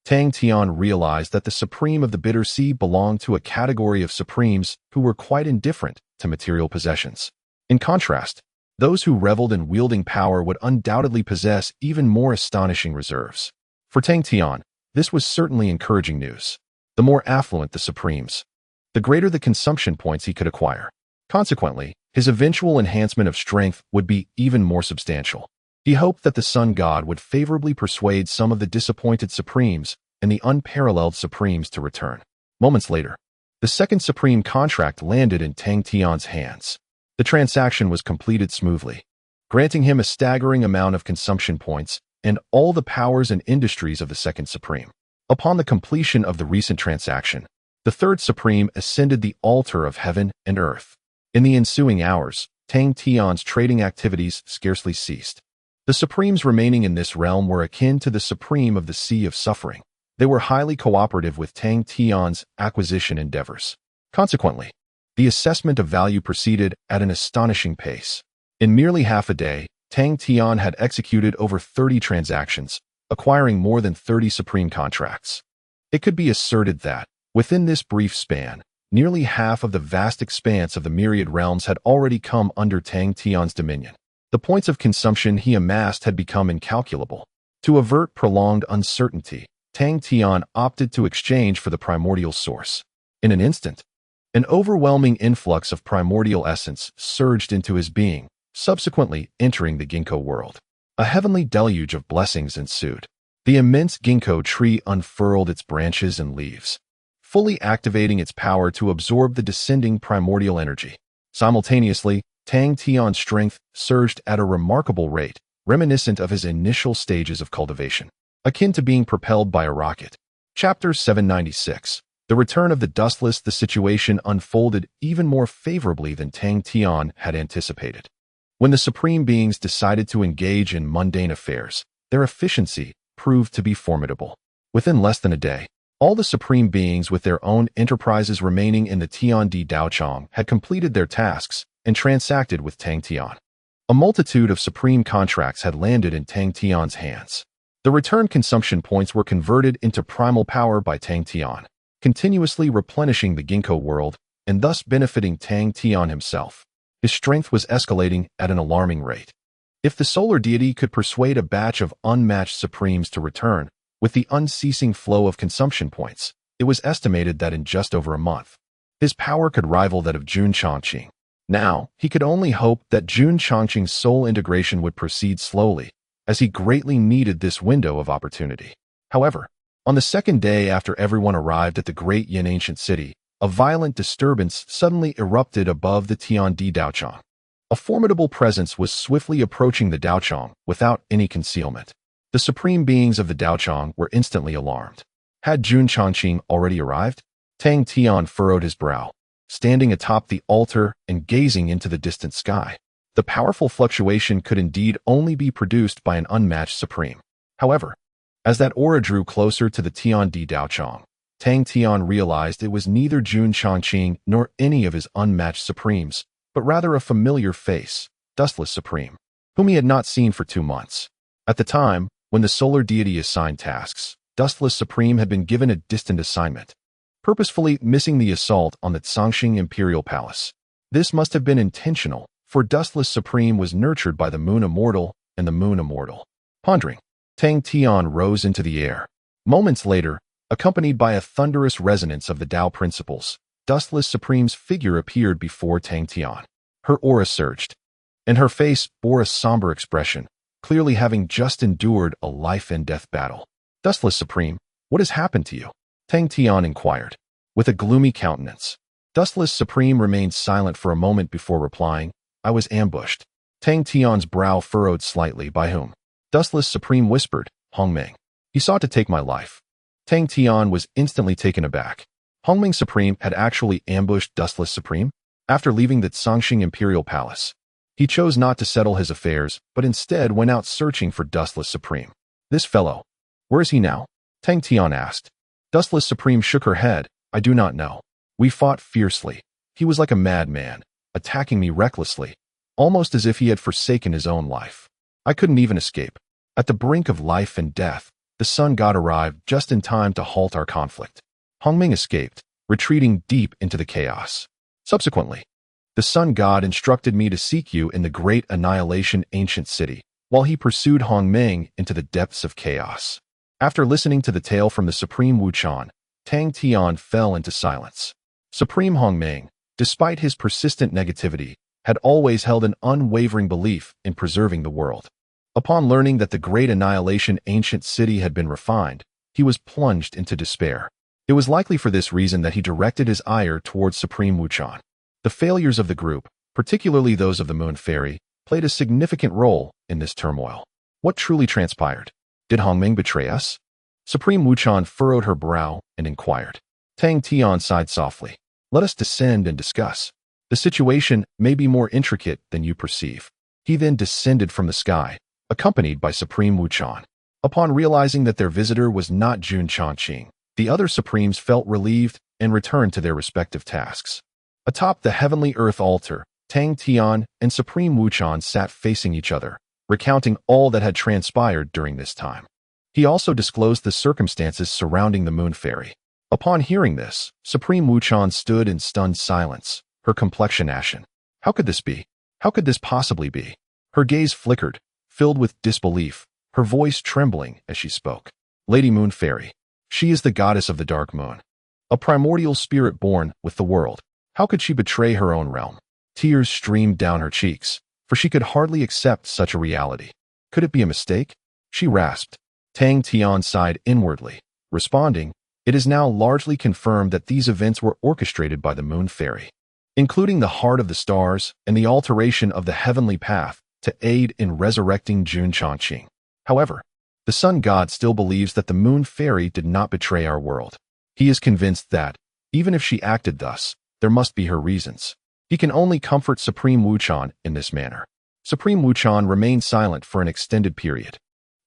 Tang Tian realized that the Supreme of the Bitter Sea belonged to a category of Supremes who were quite indifferent to material possessions. In contrast, those who reveled in wielding power would undoubtedly possess even more astonishing reserves. For Tang Tian, this was certainly encouraging news. The more affluent the Supremes, the greater the consumption points he could acquire. Consequently, his eventual enhancement of strength would be even more substantial. He hoped that the Sun God would favorably persuade some of the disappointed Supremes and the unparalleled Supremes to return. Moments later, the second Supreme contract landed in Tang Tian's hands. The transaction was completed smoothly, granting him a staggering amount of consumption points and all the powers and industries of the second Supreme. Upon the completion of the recent transaction, the third Supreme ascended the altar of heaven and earth. In the ensuing hours, Tang Tian's trading activities scarcely ceased. The Supremes remaining in this realm were akin to the Supreme of the Sea of Suffering. They were highly cooperative with Tang Tian's acquisition endeavors. Consequently, the assessment of value proceeded at an astonishing pace. In merely half a day, Tang Tian had executed over 30 transactions, acquiring more than 30 Supreme contracts. It could be asserted that, within this brief span, nearly half of the vast expanse of the myriad realms had already come under Tang Tian's dominion. The points of consumption he amassed had become incalculable. To avert prolonged uncertainty, Tang Tian opted to exchange for the primordial source. In an instant, an overwhelming influx of primordial essence surged into his being, subsequently entering the ginkgo world. A heavenly deluge of blessings ensued. The immense ginkgo tree unfurled its branches and leaves, fully activating its power to absorb the descending primordial energy. Simultaneously, Tang Tian's strength surged at a remarkable rate, reminiscent of his initial stages of cultivation, akin to being propelled by a rocket. Chapter 796. The return of the dustless. The situation unfolded even more favorably than Tang Tian had anticipated. When the Supreme Beings decided to engage in mundane affairs, their efficiency proved to be formidable. Within less than a day, all the Supreme Beings with their own enterprises remaining in the Tiandi Daochang had completed their tasks and transacted with Tang Tian. A multitude of Supreme contracts had landed in Tang Tian's hands. The return consumption points were converted into primal power by Tang Tian, continuously replenishing the ginkgo world and thus benefiting Tang Tian himself. His strength was escalating at an alarming rate. If the solar deity could persuade a batch of unmatched Supremes to return, with the unceasing flow of consumption points, it was estimated that in just over a month, his power could rival that of Jun Changqing. Now, he could only hope that Jun Changqing's soul integration would proceed slowly, as he greatly needed this window of opportunity. However, on the second day after everyone arrived at the great Yin ancient city, a violent disturbance suddenly erupted above the Tiandi Daochang. A formidable presence was swiftly approaching the Daochang without any concealment. The Supreme Beings of the Daochang were instantly alarmed. Had Jun Changqing already arrived? Tang Tian furrowed his brow, standing atop the altar and gazing into the distant sky. The powerful fluctuation could indeed only be produced by an unmatched Supreme. However, as that aura drew closer to the Tiandi Daochang, Tang Tian realized it was neither Jun Changqing nor any of his unmatched Supremes, but rather a familiar face, Dustless Supreme, whom he had not seen for 2 months. At the time, when the solar deity assigned tasks, Dustless Supreme had been given a distant assignment, purposefully missing the assault on the Zhangxing Imperial Palace. This must have been intentional, for Dustless Supreme was nurtured by the Moon Immortal and the Moon Immortal. Pondering, Tang Tian rose into the air. Moments later, accompanied by a thunderous resonance of the Tao principles, Dustless Supreme's figure appeared before Tang Tian. Her aura surged, and her face bore a somber expression, clearly having just endured a life-and-death battle. Dustless Supreme, what has happened to you? Tang Tian inquired, with a gloomy countenance. Dustless Supreme remained silent for a moment before replying, I was ambushed. Tang Tian's brow furrowed slightly. By whom? Dustless Supreme whispered, Hongmeng. He sought to take my life. Tang Tian was instantly taken aback. Hongmeng Supreme had actually ambushed Dustless Supreme? After leaving the Zhangxing Imperial Palace, He chose not to settle his affairs, but instead went out searching for Dustless Supreme. This fellow, where is he now? Tang Tian asked. Dustless Supreme shook her head. I do not know. We fought fiercely. He was like a madman, attacking me recklessly, almost as if he had forsaken his own life. I couldn't even escape. At the brink of life and death, the sun god arrived just in time to halt our conflict. Hongming escaped, retreating deep into the chaos. Subsequently, the sun god instructed me to seek you in the great annihilation ancient city, while he pursued Hongming into the depths of chaos. After listening to the tale from the Supreme Wuchan, Tang Tian fell into silence. Supreme Hongming, despite his persistent negativity, had always held an unwavering belief in preserving the world. Upon learning that the great annihilation ancient city had been refined, he was plunged into despair. It was likely for this reason that he directed his ire towards Supreme Wuchan. The failures of the group, particularly those of the Moon Fairy, played a significant role in this turmoil. What truly transpired? Did Hongming betray us? Supreme Wuchan furrowed her brow and inquired. Tang Tian sighed softly. Let us descend and discuss. The situation may be more intricate than you perceive. He then descended from the sky, accompanied by Supreme Wuchan. Upon realizing that their visitor was not Jun Chongqing, the other Supremes felt relieved and returned to their respective tasks. Atop the heavenly earth altar, Tang Tian and Supreme Wuchan sat facing each other, recounting all that had transpired during this time. He also disclosed the circumstances surrounding the Moon Fairy. Upon hearing this, Supreme Wuchan stood in stunned silence, her complexion ashen. How could this be? How could this possibly be? Her gaze flickered, filled with disbelief, her voice trembling as she spoke. Lady Moon Fairy. She is the goddess of the dark moon, a primordial spirit born with the world. How could she betray her own realm? Tears streamed down her cheeks, for she could hardly accept such a reality. Could it be a mistake? She rasped. Tang Tian sighed inwardly, responding, it is now largely confirmed that these events were orchestrated by the Moon Fairy, including the heart of the stars and the alteration of the heavenly path to aid in resurrecting Jun Chongqing. However, the sun god still believes that the Moon Fairy did not betray our world. He is convinced that, even if she acted thus, there must be her reasons. He can only comfort Supreme Wuchan in this manner. Supreme Wuchan remained silent for an extended period.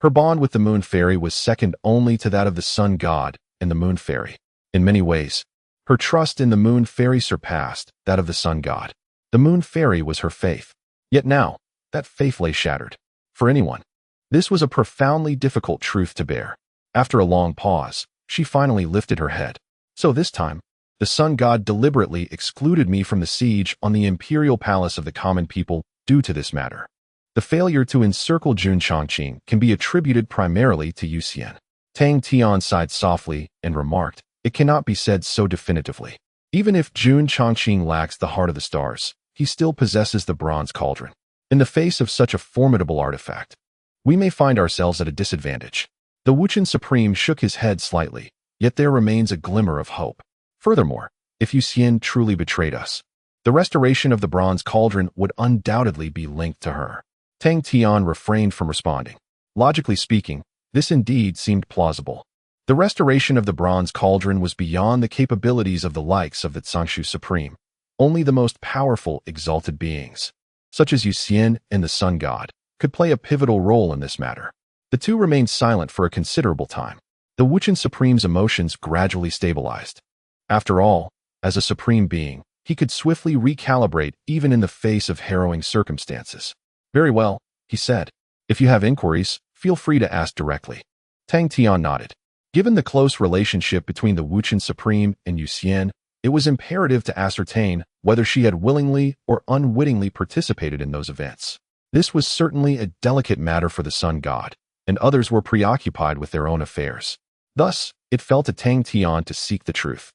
Her bond with the Moon Fairy was second only to that of the sun god and the Moon Fairy. In many ways, her trust in the Moon Fairy surpassed that of the sun god. The Moon Fairy was her faith. Yet now, that faith lay shattered. For anyone, this was a profoundly difficult truth to bear. After a long pause, she finally lifted her head. So this time, the sun god deliberately excluded me from the siege on the imperial palace of the common people due to this matter. The failure to encircle Jun Chongqing can be attributed primarily to Yu Xian. Tang Tian sighed softly and remarked, it cannot be said so definitively. Even if Jun Chongqing lacks the heart of the stars, he still possesses the bronze cauldron. In the face of such a formidable artifact, we may find ourselves at a disadvantage. The Wuchen Supreme shook his head slightly, yet there remains a glimmer of hope. Furthermore, if Yu Xian truly betrayed us, the restoration of the bronze cauldron would undoubtedly be linked to her. Tang Tian refrained from responding. Logically speaking, this indeed seemed plausible. The restoration of the bronze cauldron was beyond the capabilities of the likes of the Zangshu Supreme. Only the most powerful exalted beings, such as Yu Xian and the Sun God, could play a pivotal role in this matter. The two remained silent for a considerable time. The Wuchen Supreme's emotions gradually stabilized. After all, as a supreme being, he could swiftly recalibrate even in the face of harrowing circumstances. Very well, he said. If you have inquiries, feel free to ask directly. Tang Tian nodded. Given the close relationship between the Wuchen Supreme and Yu Xian, it was imperative to ascertain whether she had willingly or unwittingly participated in those events. This was certainly a delicate matter for the Sun God, and others were preoccupied with their own affairs. Thus, it fell to Tang Tian to seek the truth.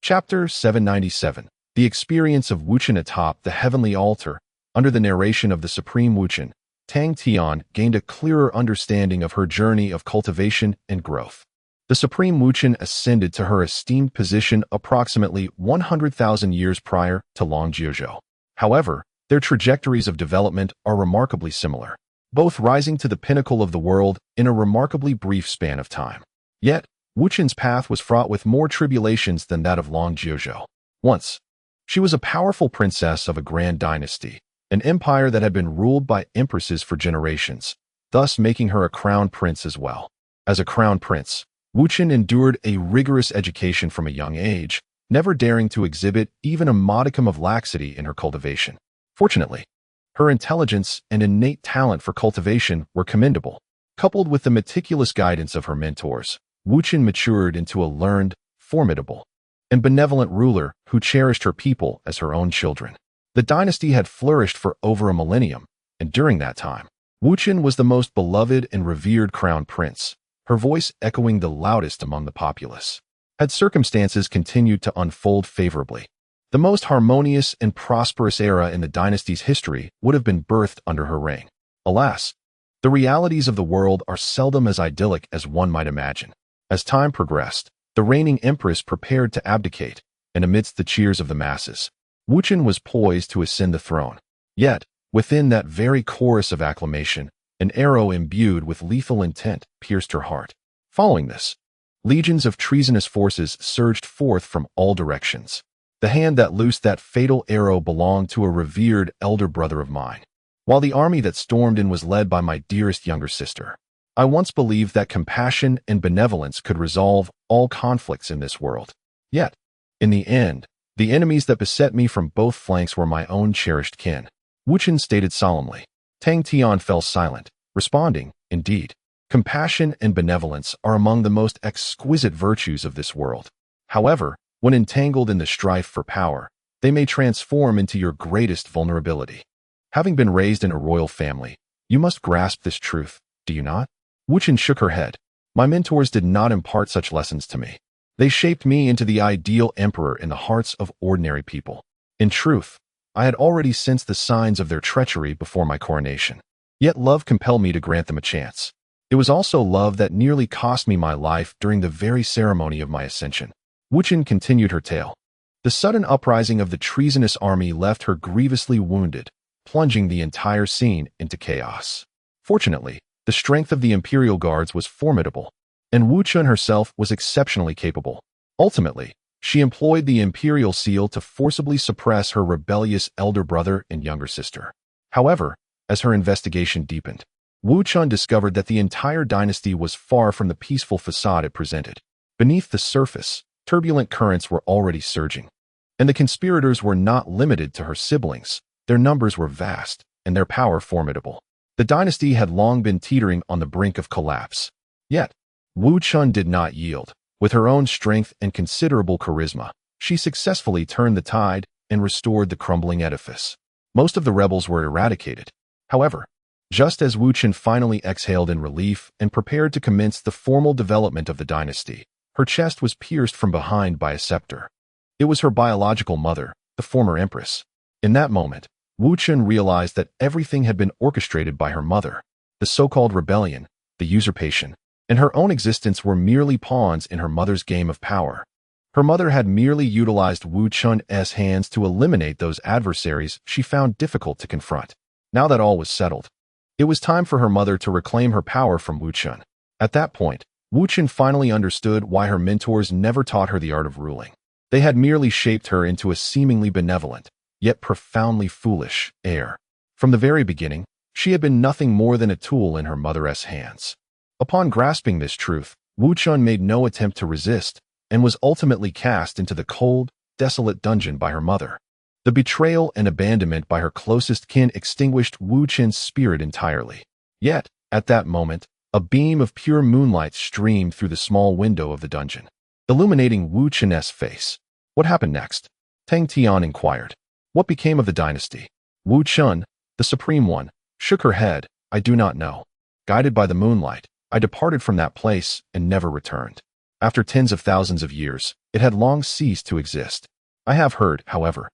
Chapter 797. The Experience of Wuchen atop the Heavenly Altar. Under the narration of the Supreme Wuchen, Tang Tian gained a clearer understanding of her journey of cultivation and growth. The Supreme Wuchen ascended to her esteemed position approximately 100,000 years prior to Long Jiuzhou. However, their trajectories of development are remarkably similar, both rising to the pinnacle of the world in a remarkably brief span of time. Yet, Wuchen's path was fraught with more tribulations than that of Long Jiuzhou. Once, she was a powerful princess of a grand dynasty, an empire that had been ruled by empresses for generations, thus making her a crown prince as well. As a crown prince, Wuchen endured a rigorous education from a young age, never daring to exhibit even a modicum of laxity in her cultivation. Fortunately, her intelligence and innate talent for cultivation were commendable. Coupled with the meticulous guidance of her mentors, Wuchen matured into a learned, formidable, and benevolent ruler who cherished her people as her own children. The dynasty had flourished for over a millennium, and during that time, Wuchen was the most beloved and revered crown prince, her voice echoing the loudest among the populace. Had circumstances continued to unfold favorably, the most harmonious and prosperous era in the dynasty's history would have been birthed under her reign. Alas, the realities of the world are seldom as idyllic as one might imagine. As time progressed, the reigning empress prepared to abdicate, and amidst the cheers of the masses, Wuchen was poised to ascend the throne. Yet, within that very chorus of acclamation, an arrow imbued with lethal intent pierced her heart. Following this, legions of treasonous forces surged forth from all directions. The hand that loosed that fatal arrow belonged to a revered elder brother of mine, while the army that stormed in was led by my dearest younger sister. I once believed that compassion and benevolence could resolve all conflicts in this world. Yet, in the end, the enemies that beset me from both flanks were my own cherished kin. Wuchen stated solemnly. Tang Tian fell silent, responding, indeed, compassion and benevolence are among the most exquisite virtues of this world. However, when entangled in the strife for power, they may transform into your greatest vulnerability. Having been raised in a royal family, you must grasp this truth, do you not? Wuchen shook her head. My mentors did not impart such lessons to me. They shaped me into the ideal emperor in the hearts of ordinary people. In truth, I had already sensed the signs of their treachery before my coronation. Yet love compelled me to grant them a chance. It was also love that nearly cost me my life during the very ceremony of my ascension. Wuchen continued her tale. The sudden uprising of the treasonous army left her grievously wounded, plunging the entire scene into chaos. Fortunately, the strength of the Imperial Guards was formidable, and Wuchen herself was exceptionally capable. Ultimately, she employed the Imperial Seal to forcibly suppress her rebellious elder brother and younger sister. However, as her investigation deepened, Wuchen discovered that the entire dynasty was far from the peaceful facade it presented. Beneath the surface, turbulent currents were already surging, and the conspirators were not limited to her siblings. Their numbers were vast, and their power formidable. The dynasty had long been teetering on the brink of collapse. Yet, Wuchen did not yield. With her own strength and considerable charisma, she successfully turned the tide and restored the crumbling edifice. Most of the rebels were eradicated. However, just as Wuchen finally exhaled in relief and prepared to commence the formal development of the dynasty, her chest was pierced from behind by a scepter. It was her biological mother, the former empress. In that moment, Wuchen realized that everything had been orchestrated by her mother. The so-called rebellion, the usurpation, and her own existence were merely pawns in her mother's game of power. Her mother had merely utilized Wuchen's hands to eliminate those adversaries she found difficult to confront. Now that all was settled, it was time for her mother to reclaim her power from Wuchen. At that point, Wuchen finally understood why her mentors never taught her the art of ruling. They had merely shaped her into a seemingly benevolent, yet profoundly foolish, heir. From the very beginning, she had been nothing more than a tool in her mother's hands. Upon grasping this truth, Wuchen made no attempt to resist, and was ultimately cast into the cold, desolate dungeon by her mother. The betrayal and abandonment by her closest kin extinguished Wuchen's spirit entirely. Yet, at that moment, a beam of pure moonlight streamed through the small window of the dungeon, illuminating Wuchen's face. What happened next? Tang Tian inquired. What became of the dynasty? Wuchen, the Supreme One, shook her head. I do not know. Guided by the moonlight, I departed from that place and never returned. After tens of thousands of years, it had long ceased to exist. I have heard, however,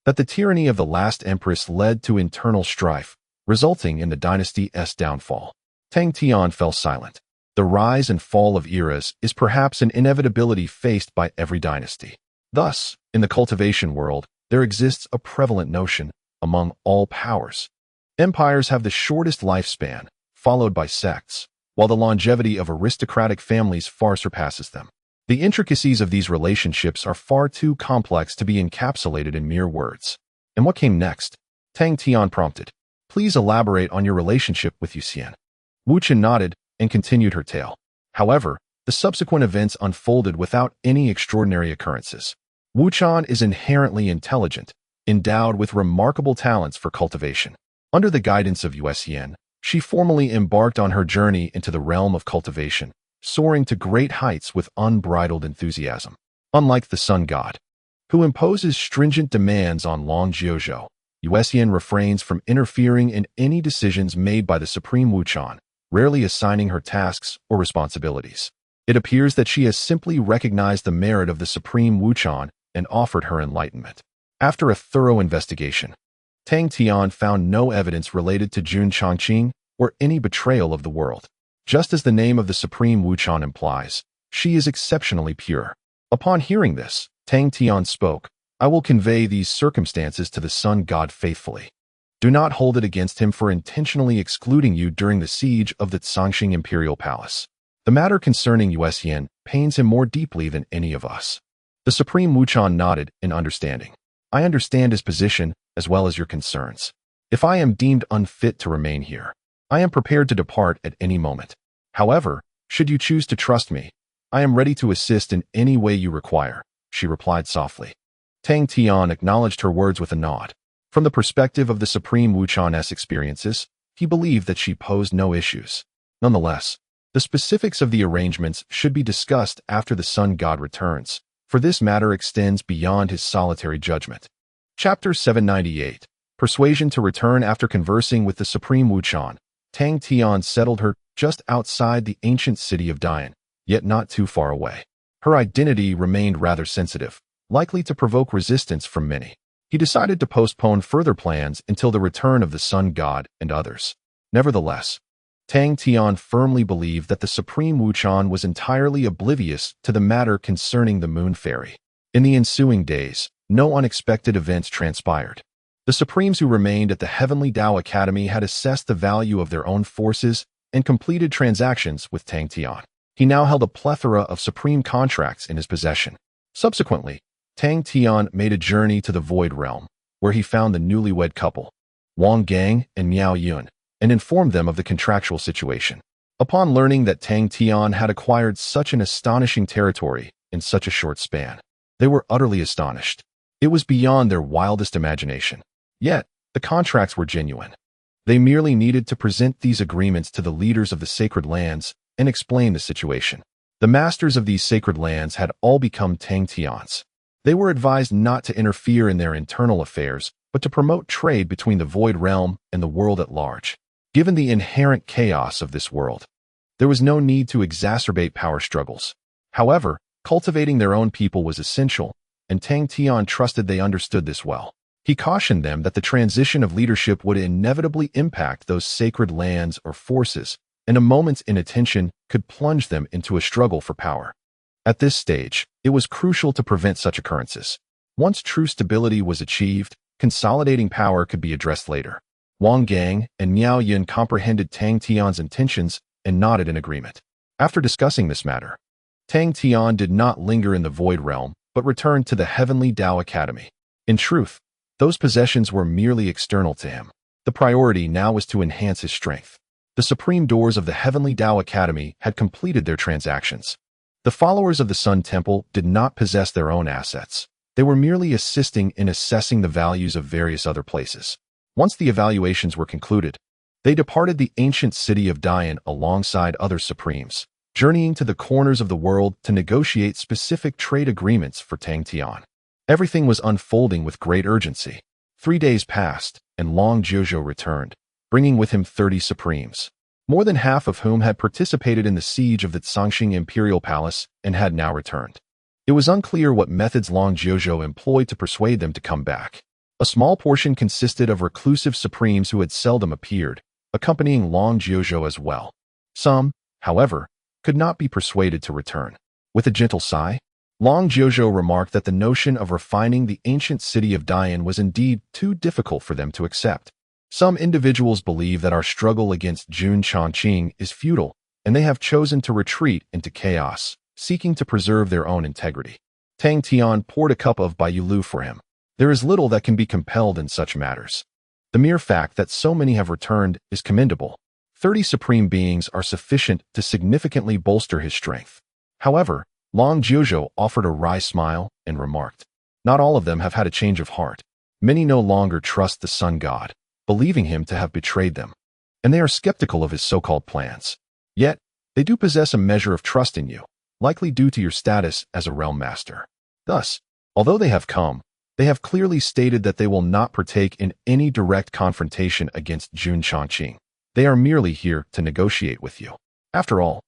that the tyranny of the last empress led to internal strife, resulting in the dynasty's downfall. Tang Tian fell silent. The rise and fall of eras is perhaps an inevitability faced by every dynasty. Thus, in the cultivation world, there exists a prevalent notion among all powers. Empires have the shortest lifespan, followed by sects, while the longevity of aristocratic families far surpasses them. The intricacies of these relationships are far too complex to be encapsulated in mere words. And what came next? Tang Tian prompted. Please elaborate on your relationship with Yu Xian. Wu Chen nodded and continued her tale. However, the subsequent events unfolded without any extraordinary occurrences. Wu Chen is inherently intelligent, endowed with remarkable talents for cultivation. Under the guidance of Yu Xian, she formally embarked on her journey into the realm of cultivation, soaring to great heights with unbridled enthusiasm. Unlike the sun god, who imposes stringent demands on Long Jiuzhou, Yu Xian refrains from interfering in any decisions made by the supreme Wu Chen, rarely assigning her tasks or responsibilities. It appears that she has simply recognized the merit of the supreme Wu Chen and offered her enlightenment. After a thorough investigation, Tang Tian found no evidence related to Jun Chongqing or any betrayal of the world. Just as the name of the supreme Wu Chen implies, she is exceptionally pure. Upon hearing this, Tang Tian spoke, I will convey these circumstances to the sun god faithfully. Do not hold it against him for intentionally excluding you during the siege of the Zhangxing Imperial Palace. The matter concerning Yu Xian pains him more deeply than any of us. The supreme Wu Chen nodded in understanding. I understand his position as well as your concerns. If I am deemed unfit to remain here, I am prepared to depart at any moment. However, should you choose to trust me, I am ready to assist in any way you require, she replied softly. Tang Tian acknowledged her words with a nod. From the perspective of the supreme Wu Chen's experiences, he believed that she posed no issues. Nonetheless, the specifics of the arrangements should be discussed after the sun god returns, for this matter extends beyond his solitary judgment. Chapter 798. Persuasion to return. After conversing with the supreme Wu Chen, Tang Tian settled her just outside the ancient city of Dian, yet not too far away. Her identity remained rather sensitive, likely to provoke resistance from many. He decided to postpone further plans until the return of the sun god and others. Nevertheless, Tang Tian firmly believed that the supreme Wu Chen was entirely oblivious to the matter concerning the moon fairy. In the ensuing days, no unexpected events transpired. The supremes who remained at the Heavenly Tao Academy had assessed the value of their own forces and completed transactions with Tang Tian. He now held a plethora of supreme contracts in his possession. Subsequently, Tang Tian made a journey to the Void Realm, where he found the newlywed couple, Wang Gang and Miao Yun, and informed them of the contractual situation. Upon learning that Tang Tian had acquired such an astonishing territory in such a short span, they were utterly astonished. It was beyond their wildest imagination. Yet, the contracts were genuine. They merely needed to present these agreements to the leaders of the sacred lands and explain the situation. The masters of these sacred lands had all become Tang Tians. They were advised not to interfere in their internal affairs, but to promote trade between the Void Realm and the world at large. Given the inherent chaos of this world, there was no need to exacerbate power struggles. However, cultivating their own people was essential, and Tang Tian trusted they understood this well. He cautioned them that the transition of leadership would inevitably impact those sacred lands or forces, and a moment's inattention could plunge them into a struggle for power. At this stage, it was crucial to prevent such occurrences. Once true stability was achieved, consolidating power could be addressed later. Wang Gang and Miao Yun comprehended Tang Tian's intentions and nodded in agreement. After discussing this matter, Tang Tian did not linger in the Void Realm, but returned to the Heavenly Tao Academy. In truth, those possessions were merely external to him. The priority now was to enhance his strength. The supreme doors of the Heavenly Tao Academy had completed their transactions. The followers of the Sun Temple did not possess their own assets. They were merely assisting in assessing the values of various other places. Once the evaluations were concluded, they departed the ancient city of Dian alongside other supremes, journeying to the corners of the world to negotiate specific trade agreements for Tang Tian. Everything was unfolding with great urgency. 3 days passed, and Long Jiuzhou returned, bringing with him 30 supremes, more than half of whom had participated in the siege of the Zhangxing Imperial Palace and had now returned. It was unclear what methods Long Jiuzhou employed to persuade them to come back. A small portion consisted of reclusive supremes who had seldom appeared, accompanying Long Jiuzhou as well. Some, however, could not be persuaded to return. With a gentle sigh, Long Jiuzhou remarked that the notion of refining the ancient city of Dian was indeed too difficult for them to accept. Some individuals believe that our struggle against Jun Chongqing is futile, and they have chosen to retreat into chaos, seeking to preserve their own integrity. Tang Tian poured a cup of Baiyu for him. There is little that can be compelled in such matters. The mere fact that so many have returned is commendable. 30 supreme beings are sufficient to significantly bolster his strength. However, Long Jiuzhou offered a wry smile and remarked, "Not all of them have had a change of heart. Many no longer trust the sun god, believing him to have betrayed them, and they are skeptical of his so-called plans. Yet, they do possess a measure of trust in you, likely due to your status as a realm master. Thus, although they have come, they have clearly stated that they will not partake in any direct confrontation against Jun Changqing. They are merely here to negotiate with you. After all,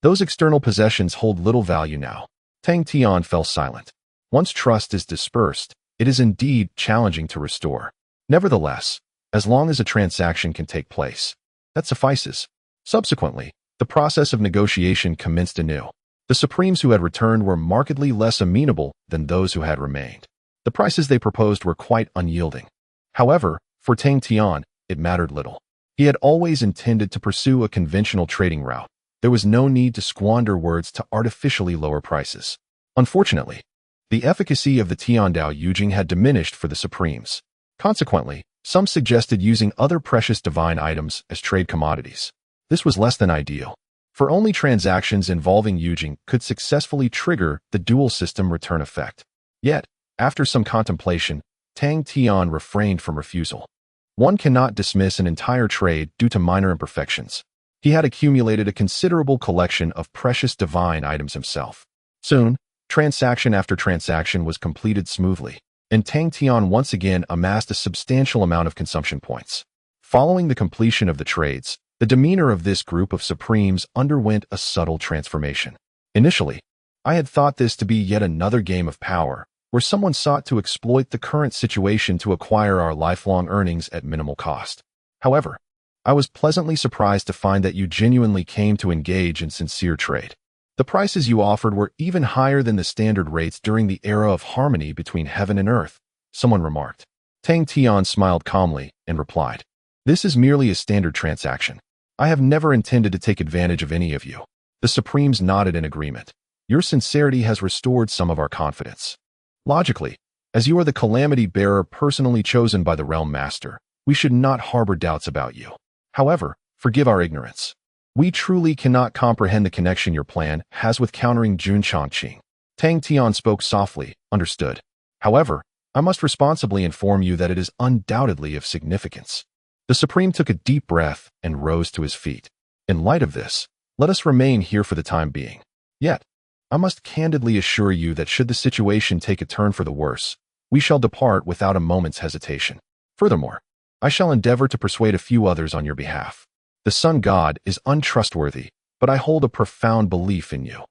those external possessions hold little value now." Tang Tian fell silent. Once trust is dispersed, it is indeed challenging to restore. Nevertheless, as long as a transaction can take place, that suffices. Subsequently, the process of negotiation commenced anew. The Supremes who had returned were markedly less amenable than those who had remained. The prices they proposed were quite unyielding. However, for Tang Tian, it mattered little. He had always intended to pursue a conventional trading route. There was no need to squander words to artificially lower prices. Unfortunately, the efficacy of the Tiandao Yujing had diminished for the Supremes. Consequently, some suggested using other precious divine items as trade commodities. This was less than ideal, for only transactions involving Yujing could successfully trigger the dual system return effect. Yet, after some contemplation, Tang Tian refrained from refusal. One cannot dismiss an entire trade due to minor imperfections. He had accumulated a considerable collection of precious divine items himself. Soon, transaction after transaction was completed smoothly, and Tang Tian once again amassed a substantial amount of consumption points. Following the completion of the trades, the demeanor of this group of Supremes underwent a subtle transformation. Initially, I had thought this to be yet another game of power, where someone sought to exploit the current situation to acquire our lifelong earnings at minimal cost. However, I was pleasantly surprised to find that you genuinely came to engage in sincere trade. The prices you offered were even higher than the standard rates during the era of harmony between heaven and earth, someone remarked. Tang Tian smiled calmly and replied, "This is merely a standard transaction. I have never intended to take advantage of any of you." The Supremes nodded in agreement. "Your sincerity has restored some of our confidence. Logically, as you are the calamity bearer personally chosen by the realm master, we should not harbor doubts about you. However, forgive our ignorance. We truly cannot comprehend the connection your plan has with countering Jun Changqing." Tang Tian spoke softly, "Understood. However, I must responsibly inform you that it is undoubtedly of significance." The Supreme took a deep breath and rose to his feet. "In light of this, let us remain here for the time being. Yet, I must candidly assure you that should the situation take a turn for the worse, we shall depart without a moment's hesitation. Furthermore, I shall endeavor to persuade a few others on your behalf. The sun god is untrustworthy, but I hold a profound belief in you."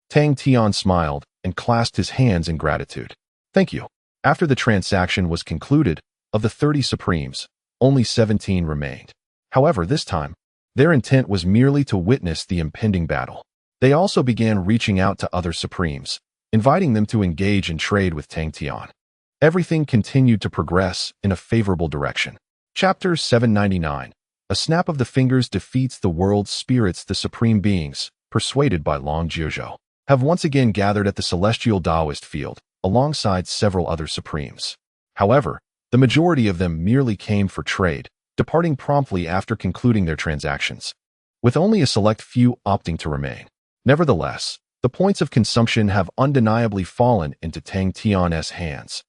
Tang Tian smiled and clasped his hands in gratitude. "Thank you." After the transaction was concluded, of the 30 Supremes, only 17 remained. However, this time, their intent was merely to witness the impending battle. They also began reaching out to other Supremes, inviting them to engage in trade with Tang Tian. Everything continued to progress in a favorable direction. Chapter 799. A snap of the fingers defeats the world's spirits. The supreme beings, persuaded by Long Jiuzhou, have once again gathered at the celestial Taoist field, alongside several other supremes. However, the majority of them merely came for trade, departing promptly after concluding their transactions, with only a select few opting to remain. Nevertheless, the points of consumption have undeniably fallen into Tang Tian's hands,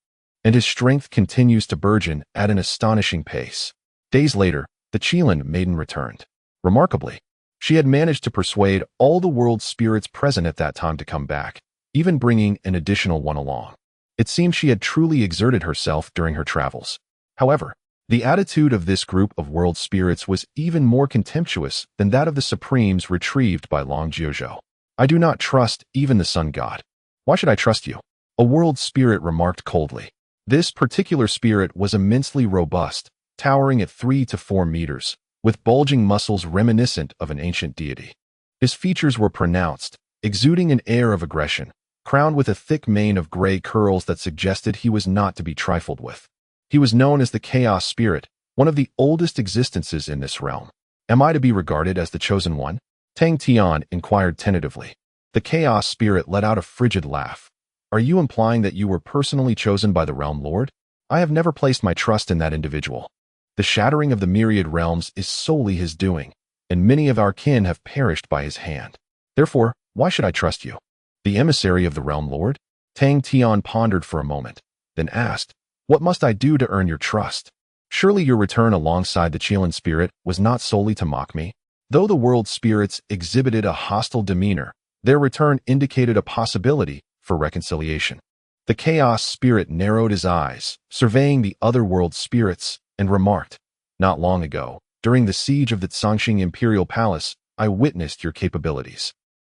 and his strength continues to burgeon at an astonishing pace. Days later, the Qilin maiden returned. Remarkably, she had managed to persuade all the world's spirits present at that time to come back, even bringing an additional one along. It seemed she had truly exerted herself during her travels. However, the attitude of this group of world spirits was even more contemptuous than that of the Supremes retrieved by Long Jiuzhou. "I do not trust even the sun god. Why should I trust you?" a world spirit remarked coldly. This particular spirit was immensely robust, towering at 3 to 4 meters, with bulging muscles reminiscent of an ancient deity. His features were pronounced, exuding an air of aggression, crowned with a thick mane of gray curls that suggested he was not to be trifled with. He was known as the Chaos Spirit, one of the oldest existences in this realm. "Am I to be regarded as the chosen one?" Tang Tian inquired tentatively. The Chaos Spirit let out a frigid laugh. "Are you implying that you were personally chosen by the Realm Lord? I have never placed my trust in that individual." The shattering of the myriad realms is solely his doing, and many of our kin have perished by his hand. Therefore, why should I trust you? The emissary of the realm lord? Tang Tian pondered for a moment, then asked, what must I do to earn your trust? Surely your return alongside the Qilan spirit was not solely to mock me? Though the world spirits exhibited a hostile demeanor, their return indicated a possibility for reconciliation. The chaos spirit narrowed his eyes, surveying the other world spirits, and remarked, not long ago, during the siege of the Tsangxing Imperial Palace, I witnessed your capabilities.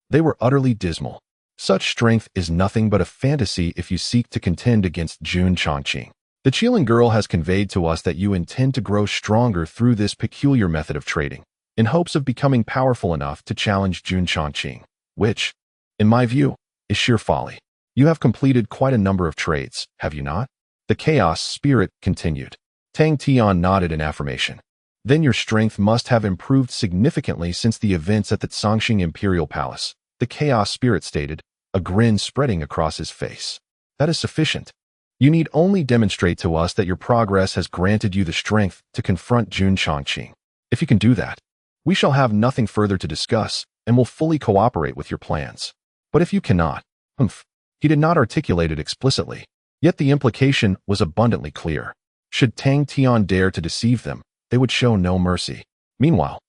They were utterly dismal. Such strength is nothing but a fantasy if you seek to contend against Jun Chongqing. The Qilan girl has conveyed to us that you intend to grow stronger through this peculiar method of trading, in hopes of becoming powerful enough to challenge Jun Chongqing, which, in my view, is sheer folly. You have completed quite a number of trades, have you not? The chaos spirit continued. Tang Tian nodded in affirmation. Then your strength must have improved significantly since the events at the Tsangxing Imperial Palace, the chaos spirit stated, a grin spreading across his face. That is sufficient. You need only demonstrate to us that your progress has granted you the strength to confront Jun Chongqing. If you can do that, we shall have nothing further to discuss and will fully cooperate with your plans. But if you cannot, he did not articulate it explicitly, yet the implication was abundantly clear. Should Tang Tian dare to deceive them, they would show no mercy. Meanwhile,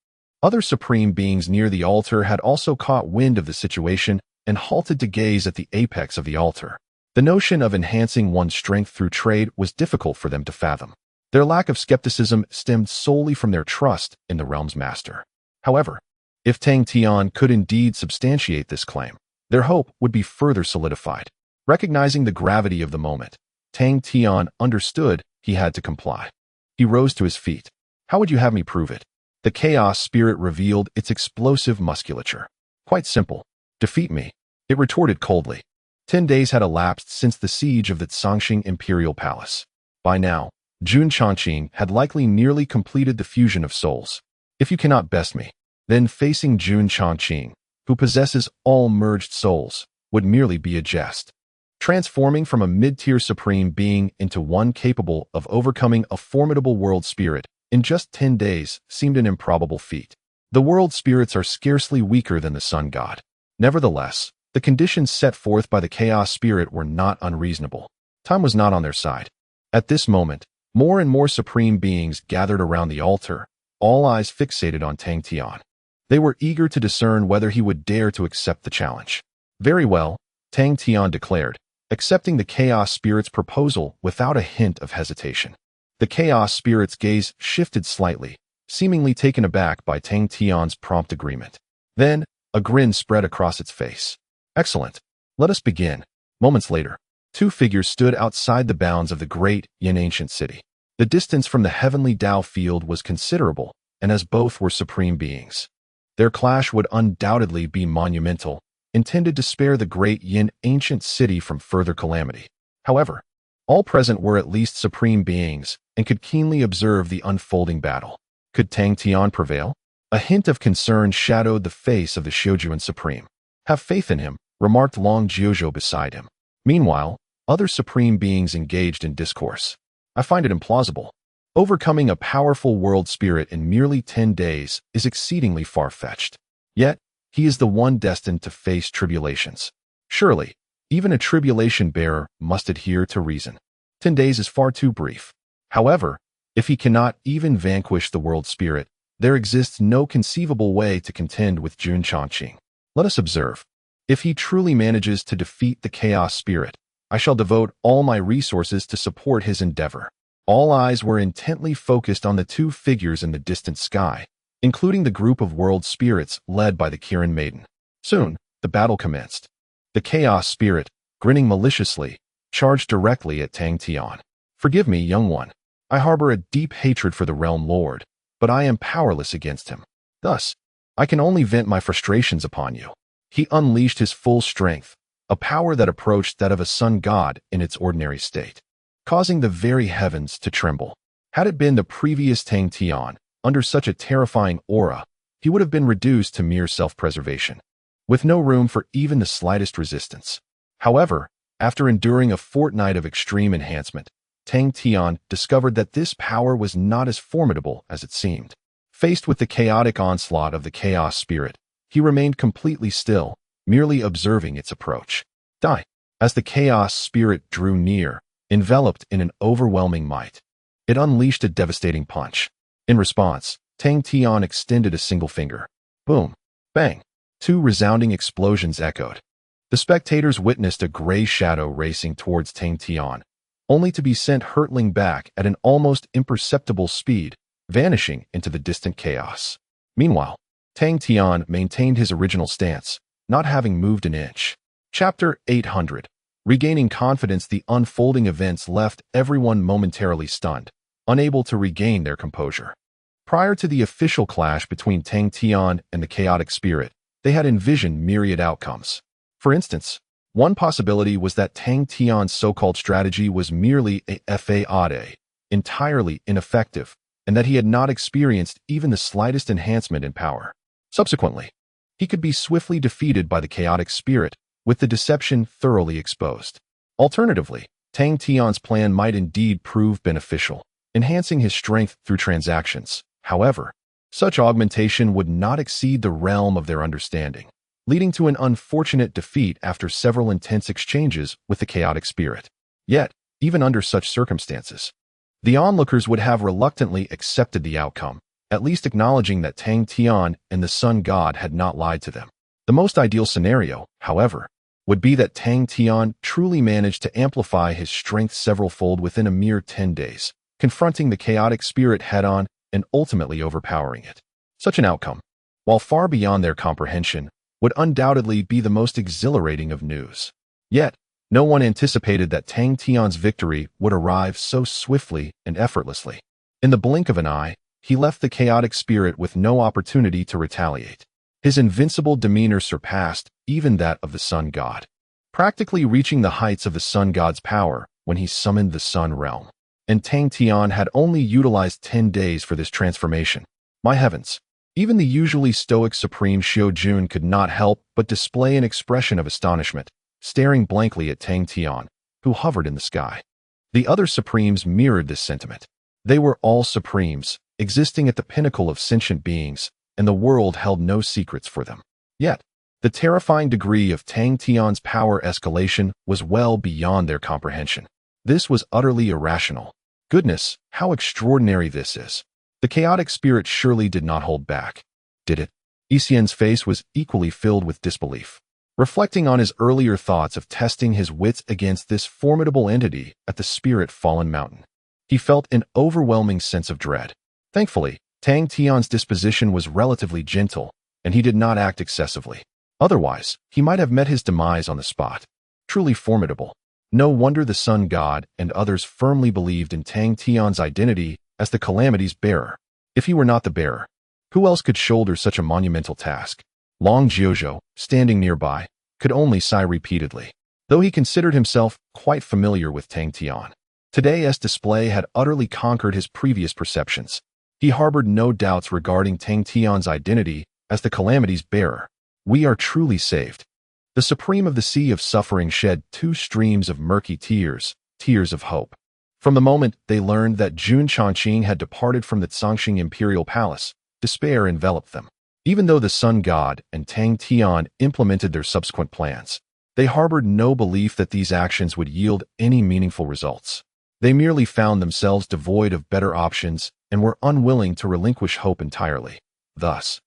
other supreme beings near the altar had also caught wind of the situation and halted to gaze at the apex of the altar. The notion of enhancing one's strength through trade was difficult for them to fathom. Their lack of skepticism stemmed solely from their trust in the realm's master. However, if Tang Tian could indeed substantiate this claim, their hope would be further solidified. Recognizing the gravity of the moment, Tang Tian understood he had to comply. He rose to his feet. How would you have me prove it? The chaos spirit revealed its explosive musculature. Quite simple. Defeat me, it retorted coldly. 10 days had elapsed since the siege of the Tsangxing Imperial Palace. By now, Jun Chongqing had likely nearly completed the fusion of souls. If you cannot best me, then facing Jun Chongqing, who possesses all merged souls, would merely be a jest. Transforming from a mid-tier supreme being into one capable of overcoming a formidable world spirit in just 10 days seemed an improbable feat. The world spirits are scarcely weaker than the sun god. Nevertheless, the conditions set forth by the chaos spirit were not unreasonable. Time was not on their side. At this moment, more and more supreme beings gathered around the altar, all eyes fixated on Tang Tian. They were eager to discern whether he would dare to accept the challenge. Very well, Tang Tian declared, accepting the chaos spirit's proposal without a hint of hesitation. The chaos spirit's gaze shifted slightly, seemingly taken aback by Tang Tian's prompt agreement. Then, a grin spread across its face. Excellent. Let us begin. Moments later, two figures stood outside the bounds of the great Yin ancient city. The distance from the heavenly Tao field was considerable, and as both were supreme beings, their clash would undoubtedly be monumental, intended to spare the great Yin ancient city from further calamity. However, all present were at least supreme beings and could keenly observe the unfolding battle. Could Tang Tian prevail? A hint of concern shadowed the face of the Shoujuan Supreme. Have faith in him, remarked Long Jiuzhou beside him. Meanwhile, other supreme beings engaged in discourse. I find it implausible. Overcoming a powerful world spirit in merely 10 days is exceedingly far-fetched. Yet, he is the one destined to face tribulations. Surely, even a tribulation bearer must adhere to reason. 10 days is far too brief. However, if he cannot even vanquish the world spirit, there exists no conceivable way to contend with Jun Chongqing. Let us observe. If he truly manages to defeat the chaos spirit, I shall devote all my resources to support his endeavor. All eyes were intently focused on the two figures in the distant sky, including the group of world spirits led by the Kirin Maiden. Soon, the battle commenced. The chaos spirit, grinning maliciously, charged directly at Tang Tian. Forgive me, young one. I harbor a deep hatred for the realm lord, but I am powerless against him. Thus, I can only vent my frustrations upon you. He unleashed his full strength, a power that approached that of a sun god in its ordinary state, causing the very heavens to tremble. Had it been the previous Tang Tian, under such a terrifying aura, he would have been reduced to mere self-preservation, with no room for even the slightest resistance. However, after enduring a fortnight of extreme enhancement, Tang Tian discovered that this power was not as formidable as it seemed. Faced with the chaotic onslaught of the chaos spirit, he remained completely still, merely observing its approach. Die. As the chaos spirit drew near, enveloped in an overwhelming might, it unleashed a devastating punch. In response, Tang Tian extended a single finger. Boom. Bang. Two resounding explosions echoed. The spectators witnessed a gray shadow racing towards Tang Tian, only to be sent hurtling back at an almost imperceptible speed, vanishing into the distant chaos. Meanwhile, Tang Tian maintained his original stance, not having moved an inch. Chapter 800. Regaining confidence. The unfolding events left everyone momentarily stunned, unable to regain their composure. Prior to the official clash between Tang Tian and the chaotic spirit, they had envisioned myriad outcomes. For instance, one possibility was that Tang Tian's so-called strategy was merely a fade, entirely ineffective, and that he had not experienced even the slightest enhancement in power. Subsequently, he could be swiftly defeated by the chaotic spirit, with the deception thoroughly exposed. Alternatively, Tang Tian's plan might indeed prove beneficial, enhancing his strength through transactions. However, such augmentation would not exceed the realm of their understanding, leading to an unfortunate defeat after several intense exchanges with the chaotic spirit. Yet, even under such circumstances, the onlookers would have reluctantly accepted the outcome, at least acknowledging that Tang Tian and the Sun God had not lied to them. The most ideal scenario, however, would be that Tang Tian truly managed to amplify his strength several-fold within a mere 10 days, confronting the chaotic spirit head-on and ultimately overpowering it. Such an outcome, while far beyond their comprehension, would undoubtedly be the most exhilarating of news. Yet, no one anticipated that Tang Tian's victory would arrive so swiftly and effortlessly. In the blink of an eye, he left the chaotic spirit with no opportunity to retaliate. His invincible demeanor surpassed even that of the Sun God, practically reaching the heights of the Sun God's power when he summoned the Sun Realm. And Tang Tian had only utilized 10 days for this transformation. My heavens! Even the usually stoic Supreme Xiao Jun could not help but display an expression of astonishment, staring blankly at Tang Tian, who hovered in the sky. The other Supremes mirrored this sentiment. They were all Supremes, existing at the pinnacle of sentient beings, and the world held no secrets for them. Yet, the terrifying degree of Tang Tian's power escalation was well beyond their comprehension. This was utterly irrational. Goodness, how extraordinary this is. The chaotic spirit surely did not hold back, did it? Xian's face was equally filled with disbelief. Reflecting on his earlier thoughts of testing his wits against this formidable entity at the spirit-fallen mountain, he felt an overwhelming sense of dread. Thankfully, Tang Tian's disposition was relatively gentle, and he did not act excessively. Otherwise, he might have met his demise on the spot. Truly formidable. No wonder the Sun God and others firmly believed in Tang Tian's identity as the calamity's bearer. If he were not the bearer, who else could shoulder such a monumental task? Long Jiuzhou, standing nearby, could only sigh repeatedly, though he considered himself quite familiar with Tang Tian. Today's display had utterly conquered his previous perceptions. He harbored no doubts regarding Tang Tian's identity as the calamity's bearer. We are truly saved. The Supreme of the Sea of Suffering shed 2 streams of murky tears, tears of hope. From the moment they learned that Jun Changqing had departed from the Zhongxing Imperial Palace, despair enveloped them. Even though the Sun God and Tang Tian implemented their subsequent plans, they harbored no belief that these actions would yield any meaningful results. They merely found themselves devoid of better options and were unwilling to relinquish hope entirely. Thus,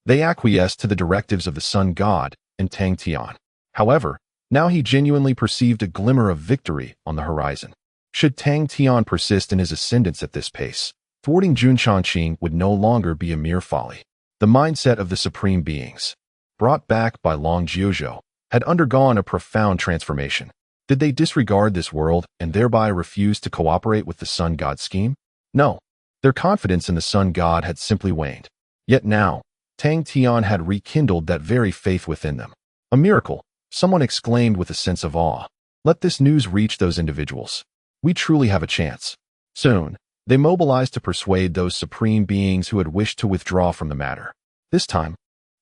they acquiesced to the directives of the Sun God and Tang Tian. However, now he genuinely perceived a glimmer of victory on the horizon. Should Tang Tian persist in his ascendance at this pace, thwarting Jun Changqing would no longer be a mere folly. The mindset of the Supreme Beings, brought back by Long Jiuzhou, had undergone a profound transformation. Did they disregard this world and thereby refuse to cooperate with the Sun God scheme? No. Their confidence in the Sun God had simply waned. Yet now, Tang Tian had rekindled that very faith within them. A miracle, someone exclaimed with a sense of awe. Let this news reach those individuals. We truly have a chance. Soon, they mobilized to persuade those Supreme Beings who had wished to withdraw from the matter. This time,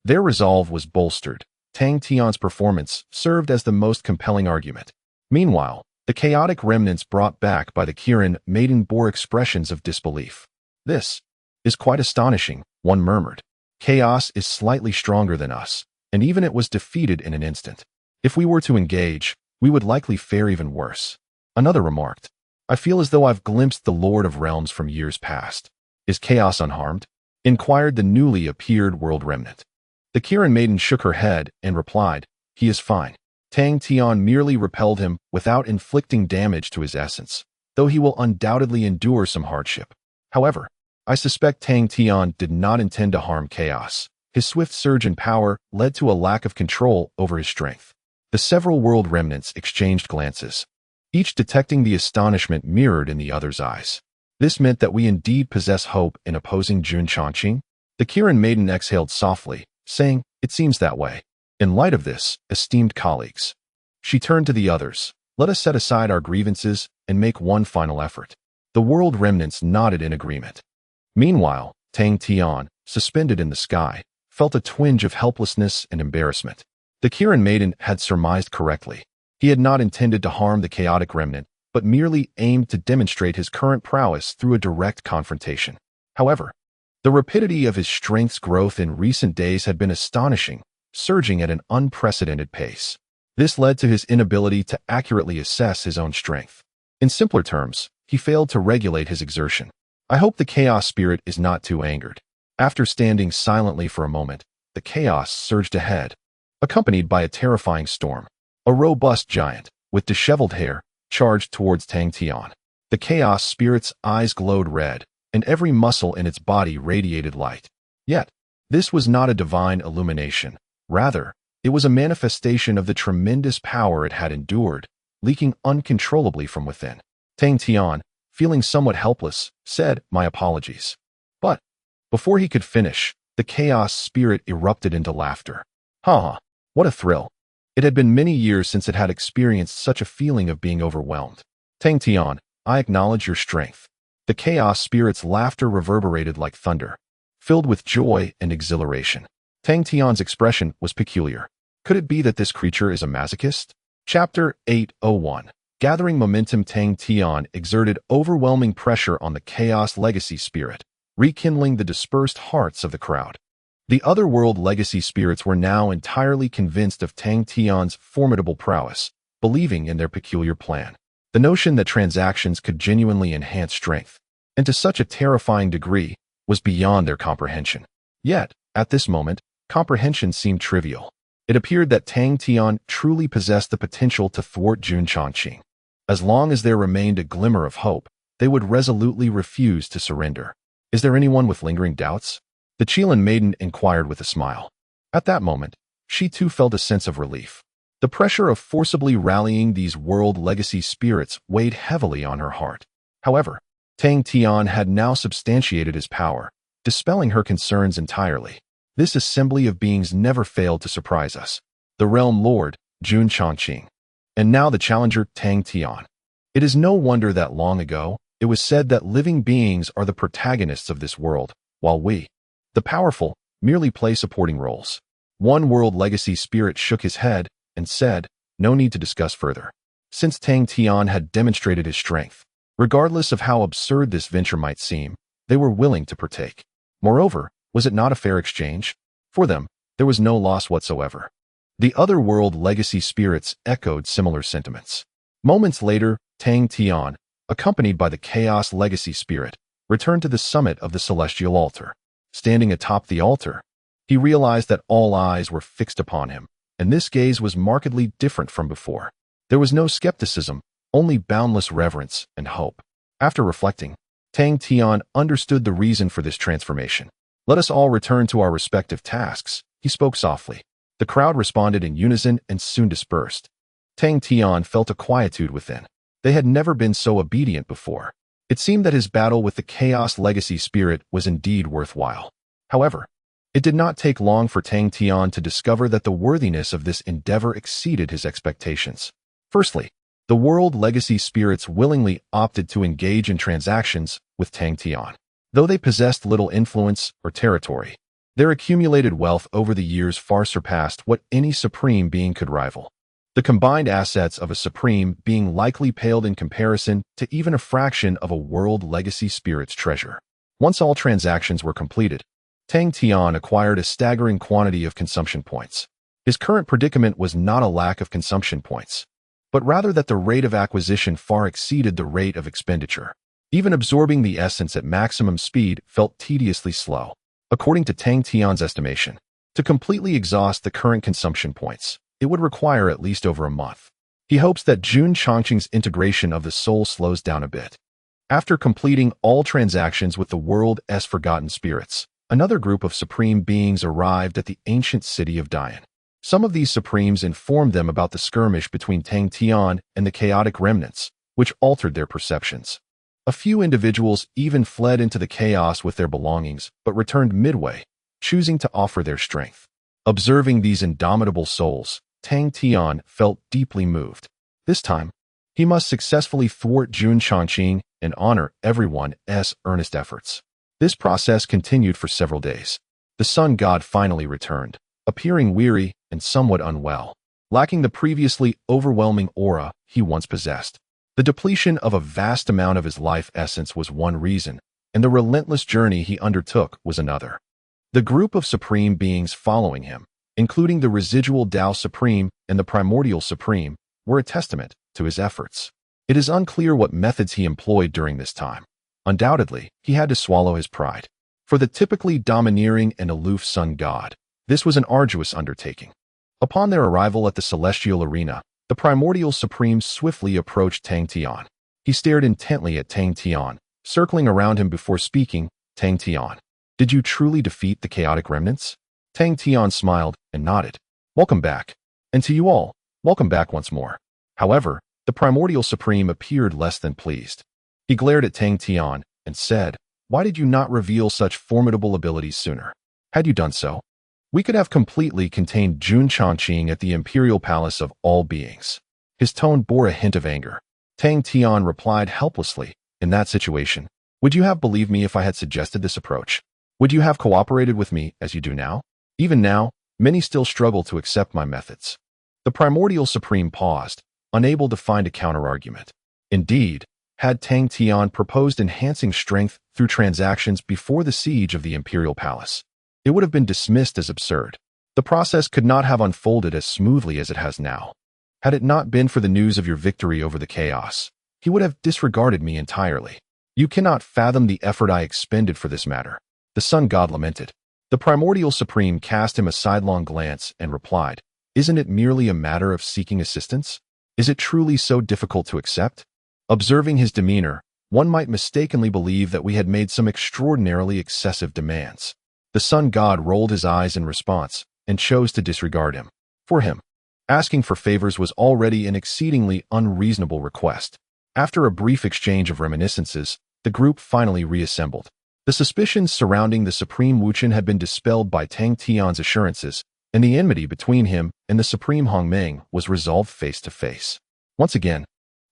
their resolve was bolstered. Tang Tian's performance served as the most compelling argument. Meanwhile, The chaotic remnants brought back by the Kirin maiden bore expressions of disbelief. "This is quite astonishing," one murmured. "Chaos is slightly stronger than us, and even it was defeated in an instant. If we were to engage, we would likely fare even worse." Another remarked, "I feel as though I've glimpsed the Lord of Realms from years past." "Is Chaos unharmed?" inquired the newly appeared world remnant. The Kirin maiden shook her head and replied, "He is fine. Tang Tian merely repelled him without inflicting damage to his essence, though he will undoubtedly endure some hardship. However, I suspect Tang Tian did not intend to harm Chaos. His swift surge in power led to a lack of control over his strength." The several world remnants exchanged glances, each detecting the astonishment mirrored in the other's eyes. This meant that we indeed possess hope in opposing Jun Chongqing? The Kirin maiden exhaled softly, saying, "It seems that way. In light of this, esteemed colleagues." She turned to the others. "Let us set aside our grievances and make one final effort." The world remnants nodded in agreement. Meanwhile, Tang Tian, suspended in the sky, felt a twinge of helplessness and embarrassment. The Kirin maiden had surmised correctly. He had not intended to harm the chaotic remnant, but merely aimed to demonstrate his current prowess through a direct confrontation. However, the rapidity of his strength's growth in recent days had been astonishing, surging at an unprecedented pace. This led to his inability to accurately assess his own strength. In simpler terms, he failed to regulate his exertion. "I hope the Chaos Spirit is not too angered." After standing silently for a moment, the Chaos surged ahead, accompanied by a terrifying storm. A robust giant, with disheveled hair, charged towards Tang Tian. The Chaos Spirit's eyes glowed red, and every muscle in its body radiated light. Yet, this was not a divine illumination. Rather, it was a manifestation of the tremendous power it had endured, leaking uncontrollably from within. Tang Tian, feeling somewhat helpless, said, "My apologies." But, before he could finish, the Chaos Spirit erupted into laughter. "Ha! What a thrill!" It had been many years since it had experienced such a feeling of being overwhelmed. "Tang Tian, I acknowledge your strength." The Chaos Spirit's laughter reverberated like thunder, filled with joy and exhilaration. Tang Tian's expression was peculiar. Could it be that this creature is a masochist? Chapter 801. Gathering momentum, Tang Tian exerted overwhelming pressure on the Chaos Legacy Spirit, rekindling the dispersed hearts of the crowd. The other world legacy spirits were now entirely convinced of Tang Tian's formidable prowess, believing in their peculiar plan. The notion that transactions could genuinely enhance strength, and to such a terrifying degree, was beyond their comprehension. Yet, at this moment, comprehension seemed trivial. It appeared that Tang Tian truly possessed the potential to thwart Jun Chongqing. As long as there remained a glimmer of hope, they would resolutely refuse to surrender. "Is there anyone with lingering doubts?" the Qilin maiden inquired with a smile. At that moment, she too felt a sense of relief. The pressure of forcibly rallying these world legacy spirits weighed heavily on her heart. However, Tang Tian had now substantiated his power, dispelling her concerns entirely. This assembly of beings never failed to surprise us. The Realm Lord, Jun Chongqing, and now the challenger, Tang Tian. It is no wonder that long ago, it was said that living beings are the protagonists of this world, while we, the powerful, merely play supporting roles. One world legacy spirit shook his head and said, "No need to discuss further." Since Tang Tian had demonstrated his strength, regardless of how absurd this venture might seem, they were willing to partake. Moreover, was it not a fair exchange? For them, there was no loss whatsoever. The other world legacy spirits echoed similar sentiments. Moments later, Tang Tian, accompanied by the Chaos Legacy Spirit, returned to the summit of the celestial altar. Standing atop the altar, he realized that all eyes were fixed upon him, and this gaze was markedly different from before. There was no skepticism, only boundless reverence and hope. After reflecting, Tang Tian understood the reason for this transformation. "Let us all return to our respective tasks," he spoke softly. The crowd responded in unison and soon dispersed. Tang Tian felt a quietude within. They had never been so obedient before. It seemed that his battle with the Chaos Legacy Spirit was indeed worthwhile. However, it did not take long for Tang Tian to discover that the worthiness of this endeavor exceeded his expectations. Firstly, the world legacy spirits willingly opted to engage in transactions with Tang Tian. Though they possessed little influence or territory, their accumulated wealth over the years far surpassed what any supreme being could rival. the combined assets of a supreme being likely paled in comparison to even a fraction of a world legacy spirit's treasure. Once all transactions were completed, Tang Tian acquired a staggering quantity of consumption points. His current predicament was not a lack of consumption points, but rather that the rate of acquisition far exceeded the rate of expenditure. Even absorbing the essence at maximum speed felt tediously slow. According to Tang Tian's estimation, to completely exhaust the current consumption points, it would require at least over a month. He hopes that Jun Chongqing's integration of the soul slows down a bit. After completing all transactions with the world's forgotten spirits, another group of supreme beings arrived at the ancient city of Dian. Some of these supremes informed them about the skirmish between Tang Tian and the chaotic remnants, which altered their perceptions. A few individuals even fled into the chaos with their belongings, but returned midway, choosing to offer their strength. Observing these indomitable souls, Tang Tian felt deeply moved. This time, he must successfully thwart Jun Chongqing and honor everyone's earnest efforts. This process continued for several days. The sun god finally returned, appearing weary and somewhat unwell, lacking the previously overwhelming aura he once possessed. The depletion of a vast amount of his life essence was one reason, and the relentless journey he undertook was another. The group of supreme beings following him, including the residual Tao Supreme and the primordial Supreme, were a testament to his efforts. It is unclear what methods he employed during this time. Undoubtedly, he had to swallow his pride. For the typically domineering and aloof sun god, this was an arduous undertaking. Upon their arrival at the celestial arena, the primordial Supreme swiftly approached Tang Tian. He stared intently at Tang Tian, circling around him before speaking. Tang Tian, did you truly defeat the chaotic remnants? Tang Tian smiled and nodded. Welcome back. And to you all, welcome back once more. However, the primordial Supreme appeared less than pleased. He glared at Tang Tian and said, why did you not reveal such formidable abilities sooner? Had you done so, we could have completely contained Jun Chongqing at the imperial palace of all beings. His tone bore a hint of anger. Tang Tian replied helplessly, in that situation, would you have believed me if I had suggested this approach? Would you have cooperated with me as you do now? Even now, many still struggle to accept my methods. The primordial Supreme paused, unable to find a counterargument. Indeed, had Tang Tian proposed enhancing strength through transactions before the siege of the imperial palace, it would have been dismissed as absurd. The process could not have unfolded as smoothly as it has now. Had it not been for the news of your victory over the chaos, he would have disregarded me entirely. You cannot fathom the effort I expended for this matter. The sun god lamented. The primordial Supreme cast him a sidelong glance and replied, isn't it merely a matter of seeking assistance? Is it truly so difficult to accept? Observing his demeanor, one might mistakenly believe that we had made some extraordinarily excessive demands. The sun god rolled his eyes in response and chose to disregard him. For him, asking for favors was already an exceedingly unreasonable request. After a brief exchange of reminiscences, the group finally reassembled. The suspicions surrounding the Supreme Wuchen had been dispelled by Tang Tian's assurances, and the enmity between him and the Supreme Hongmeng was resolved face to face. Once again,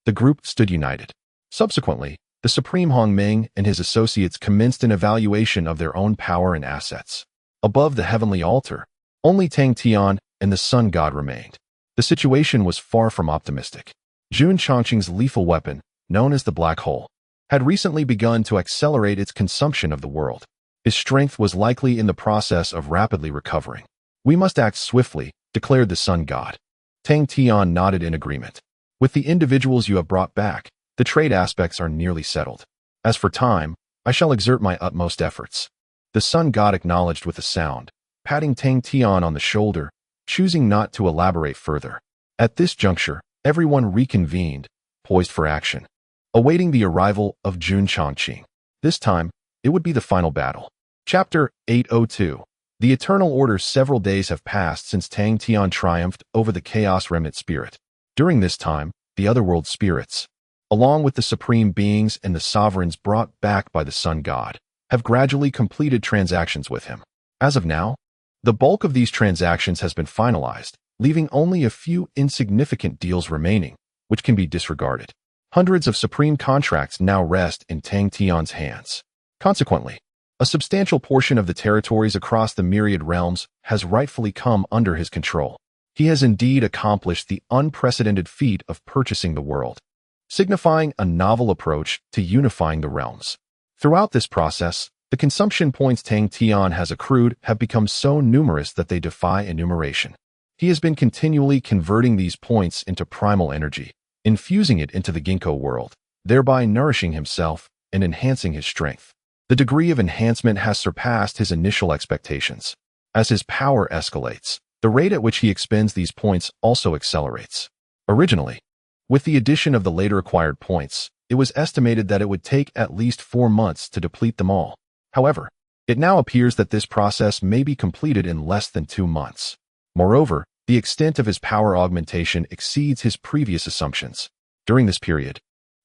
the group stood united. Subsequently, the Supreme Hongmeng and his associates commenced an evaluation of their own power and assets. Above the heavenly altar, only Tang Tian and the sun god remained. The situation was far from optimistic. Jun Chongqing's lethal weapon, known as the Black Hole, had recently begun to accelerate its consumption of the world. His strength was likely in the process of rapidly recovering. We must act swiftly, declared the sun god. Tang Tian nodded in agreement. With the individuals you have brought back, the trade aspects are nearly settled. As for time, I shall exert my utmost efforts. The sun god acknowledged with a sound, patting Tang Tian on the shoulder, choosing not to elaborate further. At this juncture, everyone reconvened, poised for action, awaiting the arrival of Jun Chongqing. This time, it would be the final battle. Chapter 802. The Eternal Order. Several days have passed since Tang Tian triumphed over the Chaos Remnant Spirit. During this time, the Otherworld Spirits, along with the supreme beings and the sovereigns brought back by the sun god, have gradually completed transactions with him. As of now, the bulk of these transactions has been finalized, leaving only a few insignificant deals remaining, which can be disregarded. Hundreds of supreme contracts now rest in Tang Tian's hands. Consequently, a substantial portion of the territories across the myriad realms has rightfully come under his control. He has indeed accomplished the unprecedented feat of purchasing the world, signifying a novel approach to unifying the realms. Throughout this process, the consumption points Tang Tian has accrued have become so numerous that they defy enumeration. He has been continually converting these points into primal energy, infusing it into the ginkgo world, thereby nourishing himself and enhancing his strength. The degree of enhancement has surpassed his initial expectations. As his power escalates, the rate at which he expends these points also accelerates. Originally, with the addition of the later acquired points, it was estimated that it would take at least 4 months to deplete them all. However, it now appears that this process may be completed in less than 2 months. Moreover, the extent of his power augmentation exceeds his previous assumptions. During this period,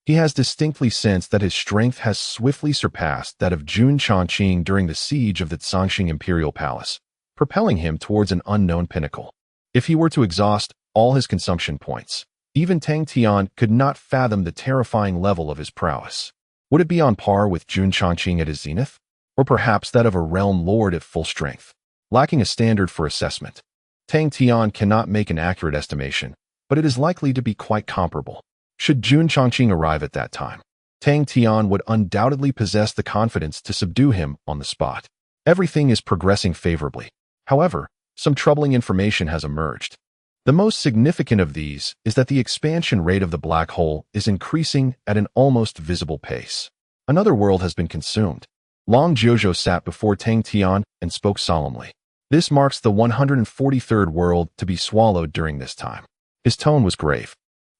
he has distinctly sensed that his strength has swiftly surpassed that of Jun Chongqing during the siege of the Zhangxing Imperial Palace, propelling him towards an unknown pinnacle. If he were to exhaust all his consumption points, even Tang Tian could not fathom the terrifying level of his prowess. Would it be on par with Jun Chongqing at his zenith? Or perhaps that of a realm lord at full strength? Lacking a standard for assessment, Tang Tian cannot make an accurate estimation, but it is likely to be quite comparable. Should Jun Chongqing arrive at that time, Tang Tian would undoubtedly possess the confidence to subdue him on the spot. Everything is progressing favorably. However, some troubling information has emerged. The most significant of these is that the expansion rate of the black hole is increasing at an almost visible pace. Another world has been consumed. Long Jiuzhou sat before Tang Tian and spoke solemnly. This marks the 143rd world to be swallowed during this time. His tone was grave.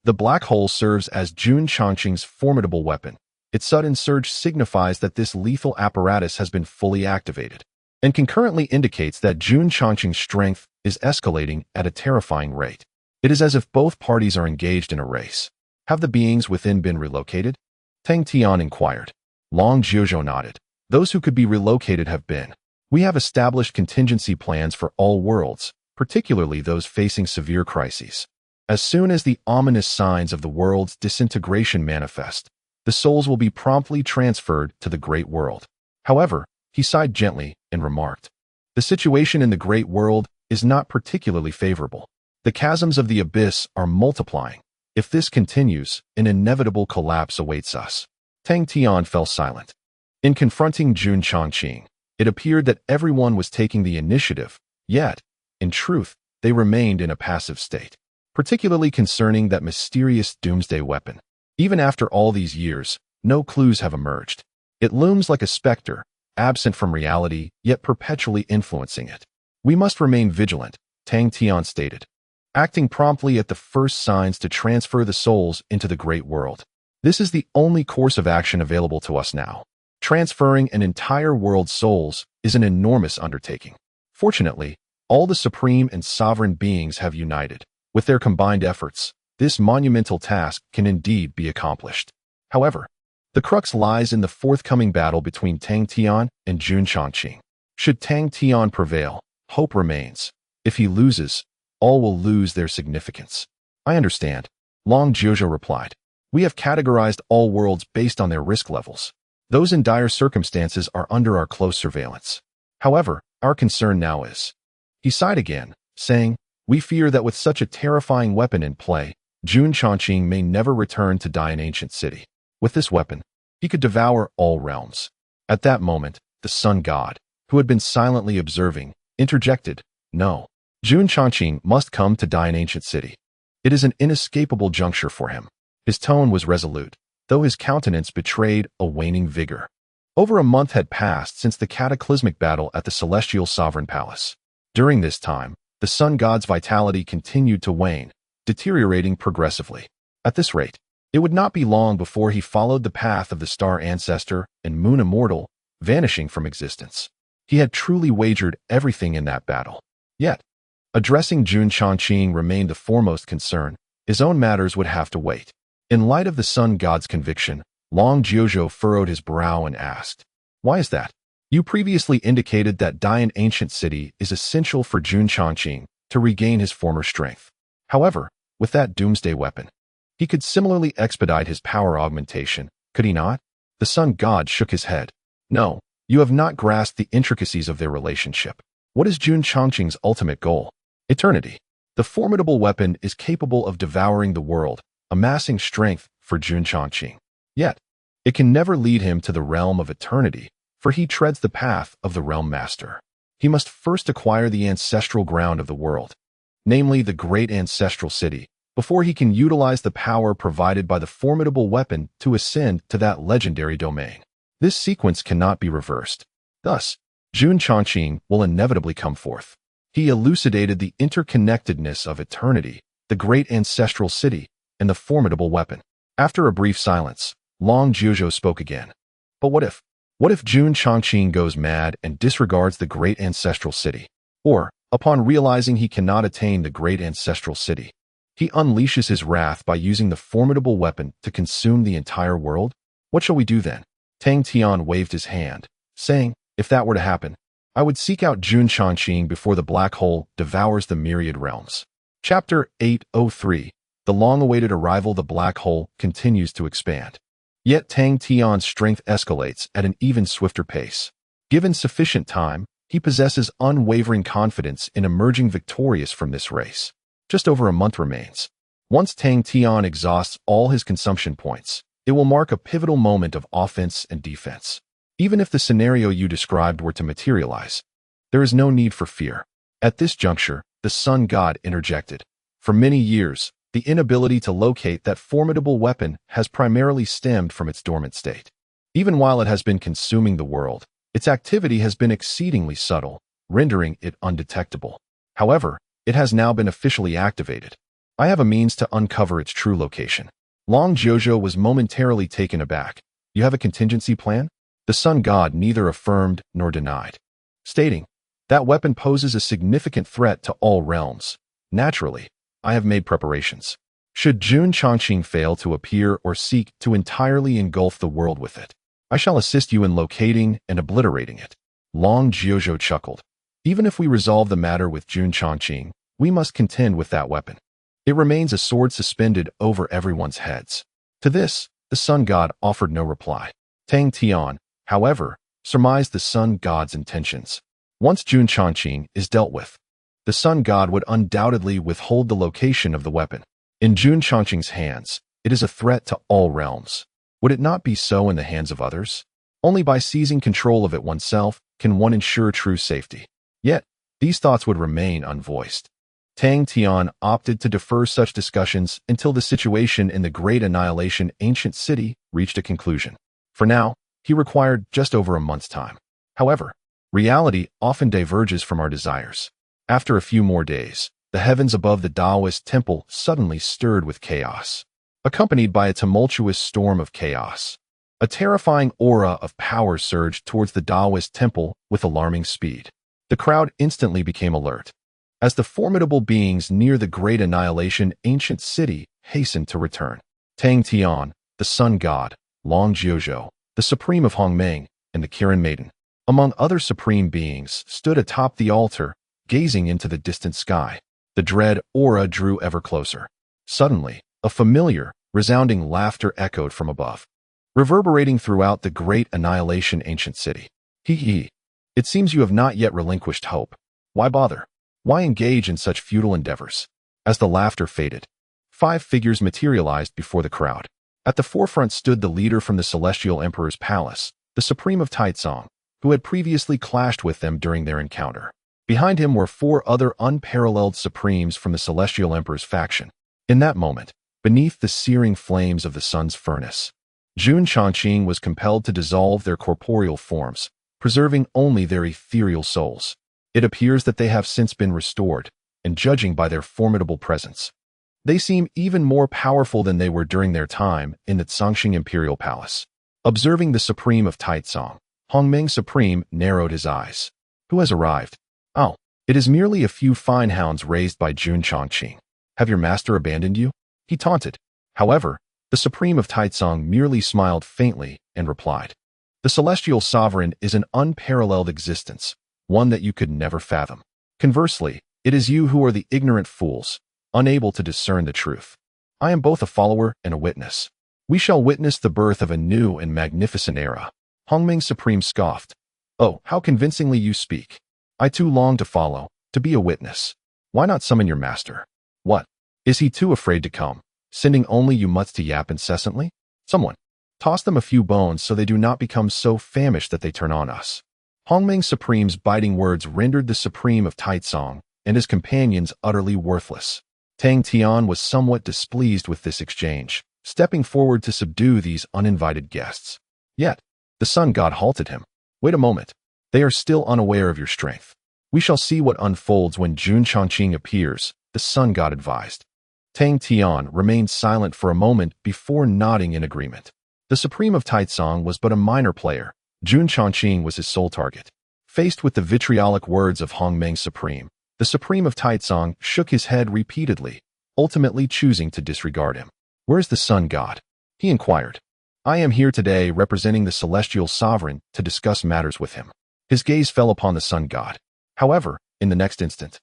The black hole serves as Jun Chongqing's formidable weapon. Its sudden surge signifies that this lethal apparatus has been fully activated, and concurrently indicates that Jun Chongqing's strength is escalating at a terrifying rate. It is as if both parties are engaged in a race. Have the beings within been relocated? Tang Tian inquired. Long Jiuzhou nodded. Those who could be relocated have been. We have established contingency plans for all worlds, particularly those facing severe crises. As soon as the ominous signs of the world's disintegration manifest, the souls will be promptly transferred to the Great World. However, he sighed gently and remarked, the situation in the Great World is not particularly favorable. The chasms of the abyss are multiplying. If this continues, an inevitable collapse awaits us. Tang Tian fell silent. In confronting Jun Chongqing, it appeared that everyone was taking the initiative, yet, in truth, they remained in a passive state, particularly concerning that mysterious doomsday weapon. Even after all these years, no clues have emerged. It looms like a specter, absent from reality, yet perpetually influencing it. We must remain vigilant, Tang Tian stated, acting promptly at the first signs to transfer the souls into the Great World. This is the only course of action available to us now. Transferring an entire world's souls is an enormous undertaking. Fortunately, all the supreme and sovereign beings have united. With their combined efforts, this monumental task can indeed be accomplished. However, the crux lies in the forthcoming battle between Tang Tian and Jun Chongqing. Should Tang Tian prevail, hope remains. If he loses, all will lose their significance. I understand, Long Jiuzhou replied. We have categorized all worlds based on their risk levels. Those in dire circumstances are under our close surveillance. However, our concern now is. He sighed again, saying, we fear that with such a terrifying weapon in play, Jun Chongqing may never return to Dian Ancient City. With this weapon, he could devour all realms. At that moment, the sun god, who had been silently observing, interjected, no, Jun Chongqing must come to Dian Ancient City. It is an inescapable juncture for him. His tone was resolute, though his countenance betrayed a waning vigor. Over a month had passed since the cataclysmic battle at the Celestial Sovereign Palace. During this time, the sun god's vitality continued to wane, deteriorating progressively. At this rate, it would not be long before he followed the path of the star ancestor and moon immortal, vanishing from existence. He had truly wagered everything in that battle. Yet, addressing Jun Chongqing remained the foremost concern. His own matters would have to wait. In light of the sun god's conviction, Long Jiuzhou furrowed his brow and asked, why is that? You previously indicated that Dian Ancient City is essential for Jun Chongqing to regain his former strength. However, with that doomsday weapon, he could similarly expedite his power augmentation, could he not? The sun god shook his head. No, you have not grasped the intricacies of their relationship. What is Jun Chongqing's ultimate goal? Eternity. The formidable weapon is capable of devouring the world, amassing strength for Jun Chongqing. Yet, it can never lead him to the realm of eternity, for he treads the path of the realm master. He must first acquire the ancestral ground of the world, namely the great ancestral city, before he can utilize the power provided by the formidable weapon to ascend to that legendary domain. This sequence cannot be reversed. Thus, Jun Chongqing will inevitably come forth. He elucidated the interconnectedness of eternity, the great ancestral city, and the formidable weapon. After a brief silence, Long Jiuzhou spoke again. But what if? What if Jun Chongqing goes mad and disregards the great ancestral city? Or, upon realizing he cannot attain the great ancestral city, he unleashes his wrath by using the formidable weapon to consume the entire world? What shall we do then? Tang Tian waved his hand, saying, if that were to happen, I would seek out Jun Chongqing before the black hole devours the myriad realms. Chapter 803. The long-awaited arrival. The black hole continues to expand. Yet Tang Tian's strength escalates at an even swifter pace. Given sufficient time, he possesses unwavering confidence in emerging victorious from this race. Just over a month remains. Once Tang Tian exhausts all his consumption points, it will mark a pivotal moment of offense and defense. Even if the scenario you described were to materialize, there is no need for fear. At this juncture, the sun god interjected. For many years, the inability to locate that formidable weapon has primarily stemmed from its dormant state. Even while it has been consuming the world, its activity has been exceedingly subtle, rendering it undetectable. However, it has now been officially activated. I have a means to uncover its true location. Long Jiuzhou was momentarily taken aback. You have a contingency plan? The sun god neither affirmed nor denied, stating, that weapon poses a significant threat to all realms. Naturally, I have made preparations. Should Jun Chongqing fail to appear or seek to entirely engulf the world with it, I shall assist you in locating and obliterating it. Long Jiuzhou chuckled. Even if we resolve the matter with Jun Chongqing, we must contend with that weapon. It remains a sword suspended over everyone's heads. To this, the sun god offered no reply. Tang Tian, however, surmised the sun god's intentions. Once Jun Chongqing is dealt with, the sun god would undoubtedly withhold the location of the weapon. In Jun Chongqing's hands, it is a threat to all realms. Would it not be so in the hands of others? Only by seizing control of it oneself can one ensure true safety. Yet, these thoughts would remain unvoiced. Tang Tian opted to defer such discussions until the situation in the Great Annihilation ancient city reached a conclusion. For now, he required just over a month's time. However, reality often diverges from our desires. After a few more days, the heavens above the Taoist temple suddenly stirred with chaos, accompanied by a tumultuous storm of chaos. A terrifying aura of power surged towards the Taoist temple with alarming speed. The crowd instantly became alert, as the formidable beings near the Great Annihilation ancient city hastened to return. Tang Tian, the sun god, Long Jiuzhou, the supreme of Hongmeng, and the Kirin maiden, among other supreme beings, stood atop the altar, gazing into the distant sky. The dread aura drew ever closer. Suddenly, a familiar, resounding laughter echoed from above, reverberating throughout the Great Annihilation ancient city. Hee hee. It seems you have not yet relinquished hope. Why bother? Why engage in such futile endeavors? As the laughter faded, 5 figures materialized before the crowd. At the forefront stood the leader from the Celestial Emperor's palace, the Supreme of Taizong, who had previously clashed with them during their encounter. Behind him were 4 other unparalleled Supremes from the Celestial Emperor's faction. In that moment, beneath the searing flames of the sun's furnace, Jun Chongqing was compelled to dissolve their corporeal forms, preserving only their ethereal souls. It appears that they have since been restored, and judging by their formidable presence, they seem even more powerful than they were during their time in the Zongxing Imperial Palace. Observing the Supreme of Taizong, Hongmeng Supreme narrowed his eyes. Who has arrived? Oh, it is merely a few fine hounds raised by Jun Chongqing. Have your master abandoned you? He taunted. However, the Supreme of Taizong merely smiled faintly and replied, the Celestial Sovereign is an unparalleled existence, one that you could never fathom. Conversely, it is you who are the ignorant fools, unable to discern the truth. I am both a follower and a witness. We shall witness the birth of a new and magnificent era. Hongmeng Supreme scoffed. Oh, how convincingly you speak. I too long to follow, to be a witness. Why not summon your master? What? Is he too afraid to come, sending only you mutts to yap incessantly? Someone, toss them a few bones so they do not become so famished that they turn on us. Hongmeng Supreme's biting words rendered the Supreme of Taitsong and his companions utterly worthless. Tang Tian was somewhat displeased with this exchange, stepping forward to subdue these uninvited guests. Yet, the sun god halted him. Wait a moment. They are still unaware of your strength. We shall see what unfolds when Jun Chongqing appears, the sun god advised. Tang Tian remained silent for a moment before nodding in agreement. The Supreme of Taitsong was but a minor player. Jun Chongqing was his sole target. Faced with the vitriolic words of Hongmeng Supreme, the Supreme of Taitsong shook his head repeatedly, ultimately choosing to disregard him. Where's the sun god? He inquired. I am here today representing the celestial sovereign to discuss matters with him. His gaze fell upon the sun god. However, in the next instant,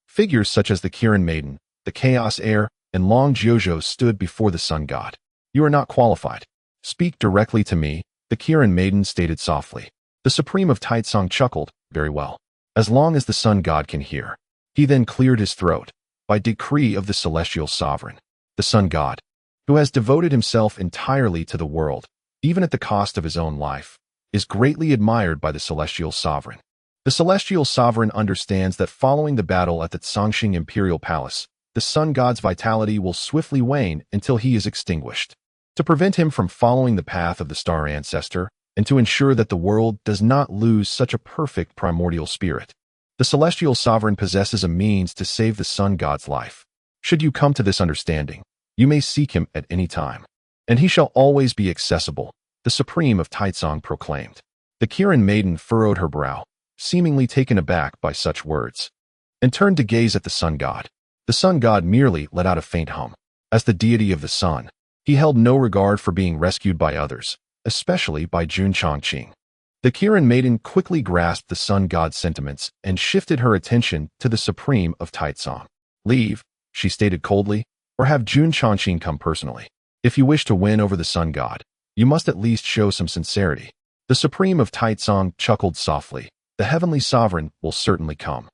figures such as the Kirin Maiden, the Chaos Heir, and Long Jiuzhou stood before the sun god. You are not qualified. Speak directly to me, the Kirin Maiden stated softly. The Supreme of Taitsong chuckled. Very well. As long as the sun god can hear. He then cleared his throat. By decree of the celestial sovereign, the sun god, who has devoted himself entirely to the world, even at the cost of his own life, is greatly admired by the celestial sovereign. The celestial sovereign understands that following the battle at the Zhongxing Imperial Palace, the sun god's vitality will swiftly wane until he is extinguished. To prevent him from following the path of the star ancestor, and to ensure that the world does not lose such a perfect primordial spirit, the celestial sovereign possesses a means to save the sun god's life. Should you come to this understanding, you may seek him at any time, and he shall always be accessible, the Supreme of Taitsong proclaimed. The Kirin Maiden furrowed her brow, seemingly taken aback by such words, and turned to gaze at the sun god. The sun god merely let out a faint hum. As the deity of the sun, he held no regard for being rescued by others, especially by Jun Chongqing. The Kirin Maiden quickly grasped the sun god's sentiments and shifted her attention to the Supreme of Taitsong. Leave, she stated coldly, or have Jun Chongqing come personally. If you wish to win over the sun god, you must at least show some sincerity. The Supreme of Taitsong chuckled softly. The heavenly sovereign will certainly come.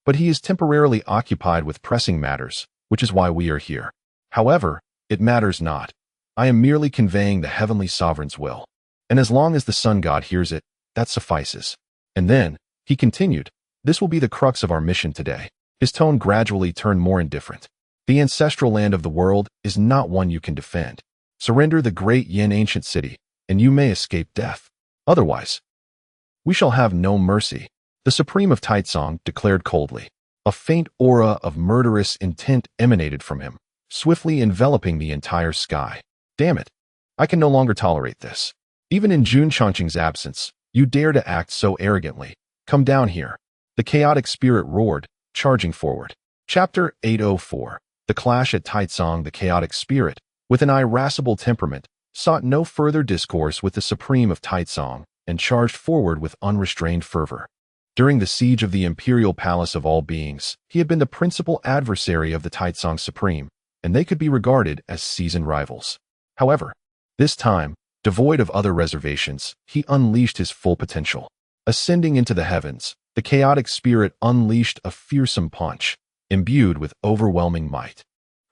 But he is temporarily occupied with pressing matters, which is why we are here. However, it matters not. I am merely conveying the heavenly sovereign's will. And as long as the sun god hears it, that suffices. And then, he continued, this will be the crux of our mission today. His tone gradually turned more indifferent. The ancestral land of the world is not one you can defend. Surrender the great Yin ancient city, and you may escape death. Otherwise, we shall have no mercy, the Supreme of Taitsong declared coldly. A faint aura of murderous intent emanated from him, swiftly enveloping the entire sky. Damn it. I can no longer tolerate this. Even in Jun Chongqing's absence, you dare to act so arrogantly. Come down here. The chaotic spirit roared, charging forward. Chapter 804. The Clash at Taitsong. The chaotic spirit, with an irascible temperament, sought no further discourse with the Supreme of Taitsong and charged forward with unrestrained fervor. During the siege of the Imperial Palace of All Beings, he had been the principal adversary of the Taitsong Supreme, and they could be regarded as seasoned rivals. However, this time, devoid of other reservations, he unleashed his full potential. Ascending into the heavens, the chaotic spirit unleashed a fearsome punch, imbued with overwhelming might,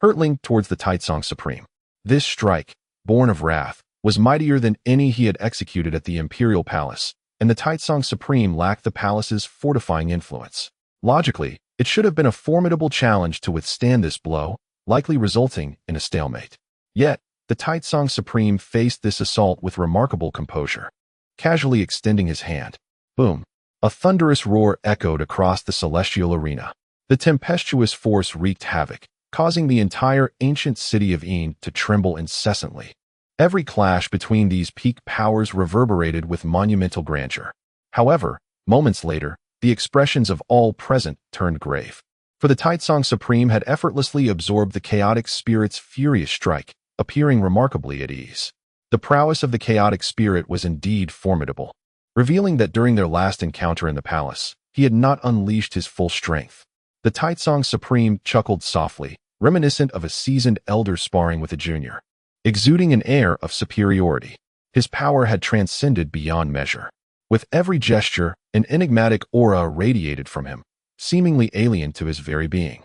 hurtling towards the Taitsong Supreme. This strike, born of wrath, was mightier than any he had executed at the Imperial Palace, and the Taitsong Supreme lacked the palace's fortifying influence. Logically, it should have been a formidable challenge to withstand this blow, likely resulting in a stalemate. Yet, the Taitsong Supreme faced this assault with remarkable composure, casually extending his hand. Boom! A thunderous roar echoed across the celestial arena. The tempestuous force wreaked havoc, causing the entire ancient city of Yin to tremble incessantly. Every clash between these peak powers reverberated with monumental grandeur. However, moments later, the expressions of all present turned grave. For the Taitsong Supreme had effortlessly absorbed the chaotic spirit's furious strike, appearing remarkably at ease. The prowess of the chaotic spirit was indeed formidable, revealing that during their last encounter in the palace, he had not unleashed his full strength. The Taitsong Supreme chuckled softly, reminiscent of a seasoned elder sparring with a junior. Exuding an air of superiority, his power had transcended beyond measure. With every gesture, an enigmatic aura radiated from him, seemingly alien to his very being.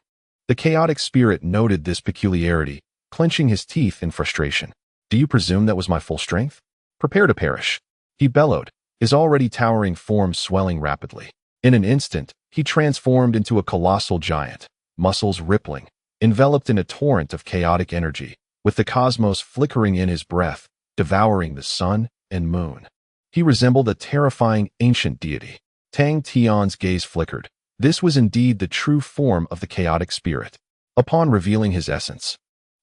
The chaotic spirit noted this peculiarity, clenching his teeth in frustration. "Do you presume that was my full strength? Prepare to perish," he bellowed, his already towering form swelling rapidly. In an instant, he transformed into a colossal giant, muscles rippling, enveloped in a torrent of chaotic energy, with the cosmos flickering in his breath, devouring the sun and moon. He resembled a terrifying ancient deity. Tang Tian's gaze flickered. This was indeed the true form of the chaotic spirit. Upon revealing his essence,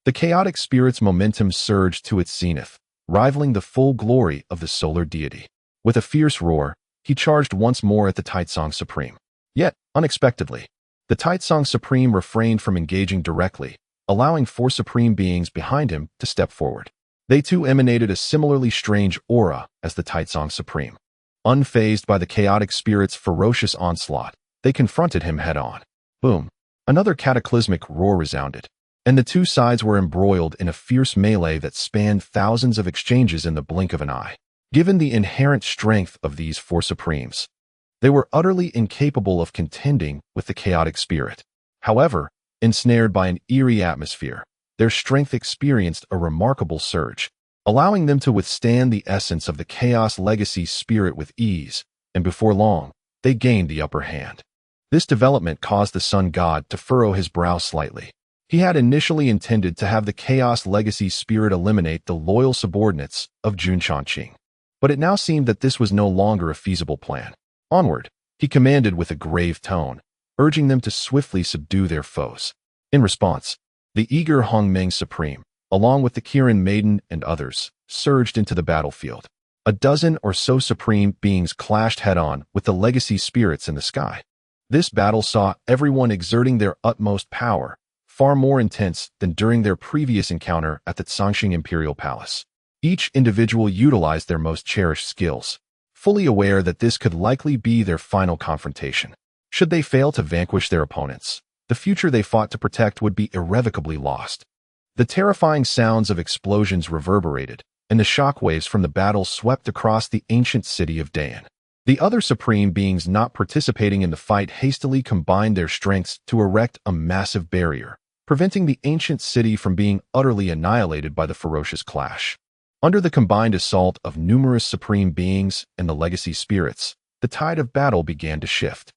the chaotic spirit's momentum surged to its zenith, rivaling the full glory of the solar deity. With a fierce roar, he charged once more at the Taitsong Supreme. Yet, unexpectedly, the Taitsong Supreme refrained from engaging directly, allowing 4 supreme beings behind him to step forward. They too emanated a similarly strange aura as the Taitsong Supreme. Unfazed by the chaotic spirit's ferocious onslaught, they confronted him head-on. Boom! Another cataclysmic roar resounded, and the two sides were embroiled in a fierce melee that spanned thousands of exchanges in the blink of an eye. Given the inherent strength of these 4 supremes, they were utterly incapable of contending with the chaotic spirit. However, ensnared by an eerie atmosphere, their strength experienced a remarkable surge, allowing them to withstand the essence of the Chaos Legacy spirit with ease, and before long, they gained the upper hand. This development caused the Sun God to furrow his brow slightly. He had initially intended to have the Chaos Legacy spirit eliminate the loyal subordinates of Jun Changqing, but it now seemed that this was no longer a feasible plan. Onward, he commanded with a grave tone, urging them to swiftly subdue their foes. In response, the eager Hongmeng Supreme, along with the Kirin Maiden and others, surged into the battlefield. A dozen or so supreme beings clashed head-on with the legacy spirits in the sky. This battle saw everyone exerting their utmost power, far more intense than during their previous encounter at the Zhangxing Imperial Palace. Each individual utilized their most cherished skills, fully aware that this could likely be their final confrontation. Should they fail to vanquish their opponents, the future they fought to protect would be irrevocably lost. The terrifying sounds of explosions reverberated, and the shockwaves from the battle swept across the ancient city of Dan. The other supreme beings not participating in the fight hastily combined their strengths to erect a massive barrier, preventing the ancient city from being utterly annihilated by the ferocious clash. Under the combined assault of numerous supreme beings and the legacy spirits, the tide of battle began to shift.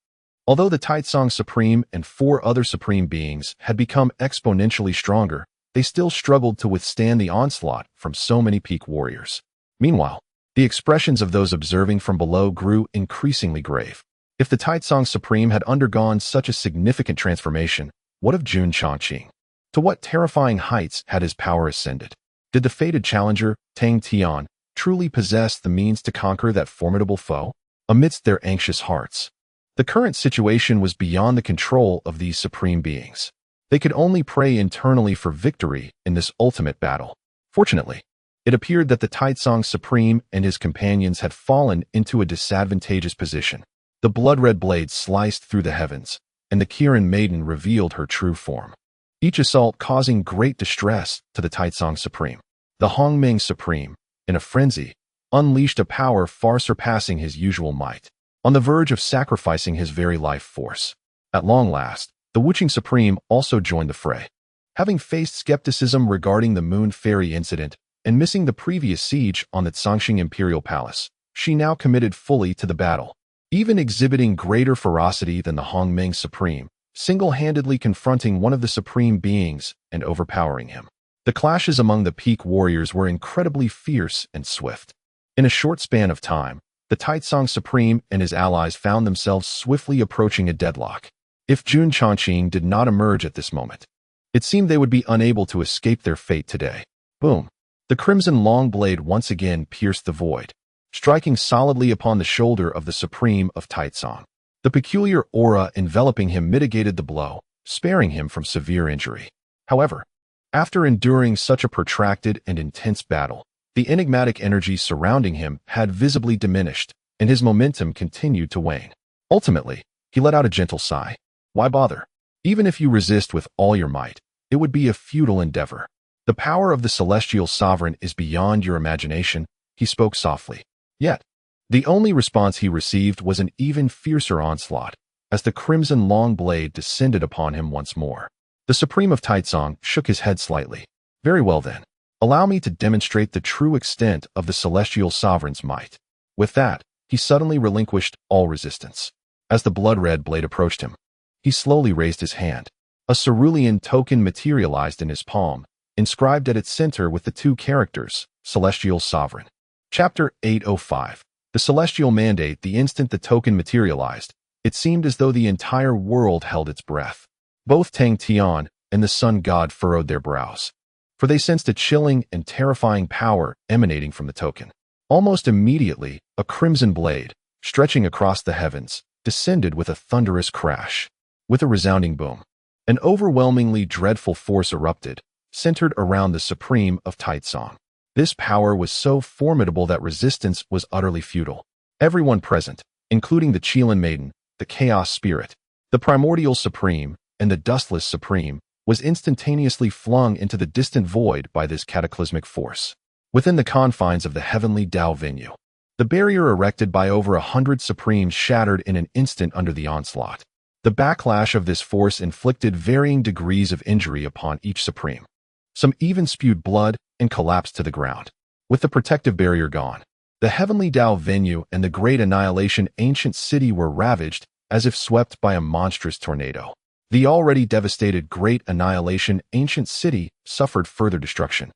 Although the Taitsong Supreme and 4 other supreme beings had become exponentially stronger, they still struggled to withstand the onslaught from so many peak warriors. Meanwhile, the expressions of those observing from below grew increasingly grave. If the Taitsong Supreme had undergone such a significant transformation, what of Jun Changqing? To what terrifying heights had his power ascended? Did the fated challenger, Tang Tian, truly possess the means to conquer that formidable foe? Amidst their anxious hearts, the current situation was beyond the control of these supreme beings. They could only pray internally for victory in this ultimate battle. Fortunately, it appeared that the Taitsong Supreme and his companions had fallen into a disadvantageous position. The blood-red blade sliced through the heavens, and the Kirin Maiden revealed her true form, each assault causing great distress to the Taitsong Supreme. The Hongmeng Supreme, in a frenzy, unleashed a power far surpassing his usual might, on the verge of sacrificing his very life force. At long last, the Wuqing Supreme also joined the fray. Having faced skepticism regarding the Moon Fairy incident and missing the previous siege on the Zhangxing Imperial Palace, she now committed fully to the battle, even exhibiting greater ferocity than the Hongmeng Supreme, single-handedly confronting one of the supreme beings and overpowering him. The clashes among the peak warriors were incredibly fierce and swift. In a short span of time, the Taitsong Supreme and his allies found themselves swiftly approaching a deadlock. If Jun Changqing did not emerge at this moment, it seemed they would be unable to escape their fate today. Boom! The crimson long blade once again pierced the void, striking solidly upon the shoulder of the Supreme of Taitsong. The peculiar aura enveloping him mitigated the blow, sparing him from severe injury. However, after enduring such a protracted and intense battle, the enigmatic energy surrounding him had visibly diminished, and his momentum continued to wane. Ultimately, he let out a gentle sigh. Why bother? Even if you resist with all your might, it would be a futile endeavor. The power of the celestial sovereign is beyond your imagination, he spoke softly. Yet, the only response he received was an even fiercer onslaught, as the crimson long blade descended upon him once more. The Supreme of Taizong shook his head slightly. Very well then. Allow me to demonstrate the true extent of the celestial sovereign's might. With that, he suddenly relinquished all resistance. As the blood-red blade approached him, he slowly raised his hand. A cerulean token materialized in his palm, inscribed at its center with the two characters, Celestial Sovereign. Chapter 805. The Celestial Mandate. The instant the token materialized, it seemed as though the entire world held its breath. Both Tang Tian and the Sun God furrowed their brows, for they sensed a chilling and terrifying power emanating from the token. Almost immediately, a crimson blade, stretching across the heavens, descended with a thunderous crash. With a resounding boom, an overwhelmingly dreadful force erupted, centered around the Supreme of Taizong. This power was so formidable that resistance was utterly futile. Everyone present, including the Qilin Maiden, the Chaos Spirit, the Primordial Supreme, and the Dustless Supreme, was instantaneously flung into the distant void by this cataclysmic force. Within the confines of the heavenly Dao venue, the barrier erected by over 100 Supremes shattered in an instant under the onslaught. The backlash of this force inflicted varying degrees of injury upon each Supreme. Some even spewed blood and collapsed to the ground. With the protective barrier gone, the heavenly Dao venue and the great Annihilation ancient city were ravaged as if swept by a monstrous tornado. The already devastated great Annihilation ancient city suffered further destruction,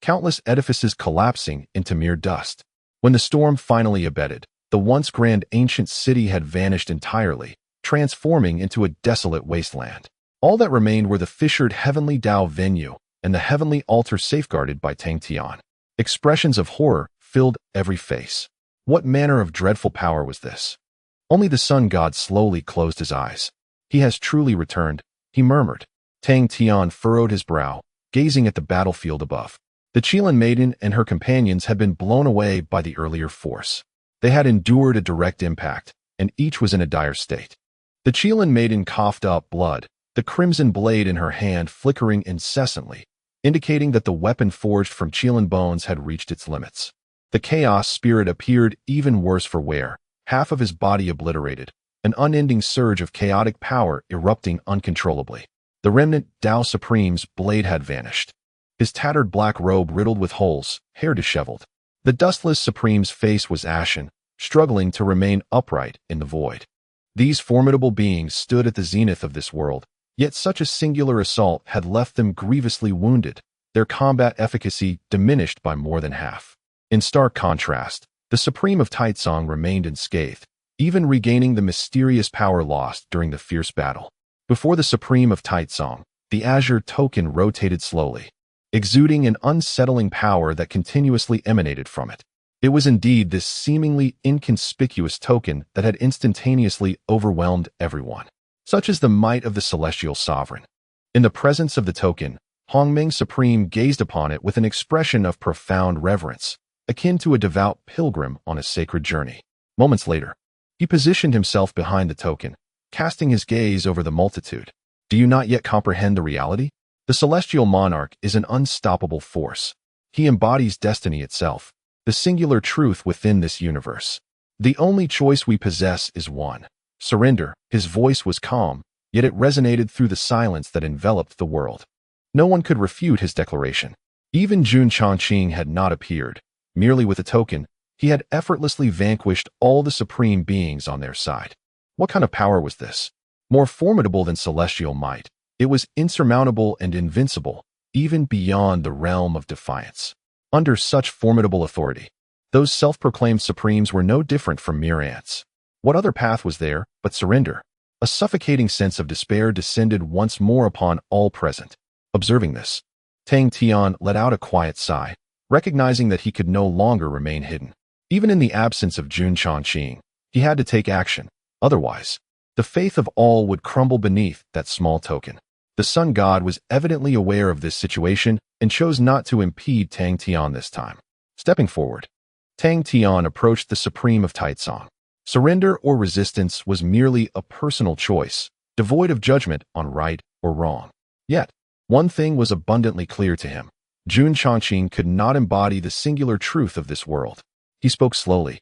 countless edifices collapsing into mere dust. When the storm finally abated, the once grand ancient city had vanished entirely, transforming into a desolate wasteland. All that remained were the fissured heavenly Dao venue and the heavenly altar safeguarded by Tang Tian. Expressions of horror filled every face. What manner of dreadful power was this? Only the Sun God slowly closed his eyes. He has truly returned, he murmured. Tang Tian furrowed his brow, gazing at the battlefield above. The Qilin Maiden and her companions had been blown away by the earlier force. They had endured a direct impact, and each was in a dire state. The Qilin Maiden coughed up blood, the crimson blade in her hand flickering incessantly, indicating that the weapon forged from Qilin bones had reached its limits. The Chaos Spirit appeared even worse for wear, half of his body obliterated, an unending surge of chaotic power erupting uncontrollably. The remnant Dao Supreme's blade had vanished, his tattered black robe riddled with holes, hair disheveled. The Dustless Supreme's face was ashen, struggling to remain upright in the void. These formidable beings stood at the zenith of this world, yet such a singular assault had left them grievously wounded, their combat efficacy diminished by more than half. In stark contrast, the Supreme of Taizong remained unscathed, even regaining the mysterious power lost during the fierce battle. Before the Supreme of Taizong, the azure token rotated slowly, exuding an unsettling power that continuously emanated from it. It was indeed this seemingly inconspicuous token that had instantaneously overwhelmed everyone. Such is the might of the Celestial Sovereign. In the presence of the token, Hongmeng Supreme gazed upon it with an expression of profound reverence, akin to a devout pilgrim on a sacred journey. Moments later, he positioned himself behind the token, casting his gaze over the multitude. Do you not yet comprehend the reality? The Celestial Monarch is an unstoppable force. He embodies destiny itself, the singular truth within this universe. The only choice we possess is one. Surrender. His voice was calm, yet it resonated through the silence that enveloped the world. No one could refute his declaration. Even Jun Chongqing had not appeared. Merely with a token, he had effortlessly vanquished all the supreme beings on their side. What kind of power was this? More formidable than celestial might, it was insurmountable and invincible, even beyond the realm of defiance. Under such formidable authority, those self-proclaimed supremes were no different from mere ants. What other path was there but surrender? A suffocating sense of despair descended once more upon all present. Observing this, Tang Tian let out a quiet sigh, recognizing that he could no longer remain hidden. Even in the absence of Jun Chongqing, he had to take action. Otherwise, the faith of all would crumble beneath that small token. The Sun God was evidently aware of this situation and chose not to impede Tang Tian this time. Stepping forward, Tang Tian approached the Supreme of Taizong. Surrender or resistance was merely a personal choice, devoid of judgment on right or wrong. Yet, one thing was abundantly clear to him. Jun Chongqing could not embody the singular truth of this world. He spoke slowly,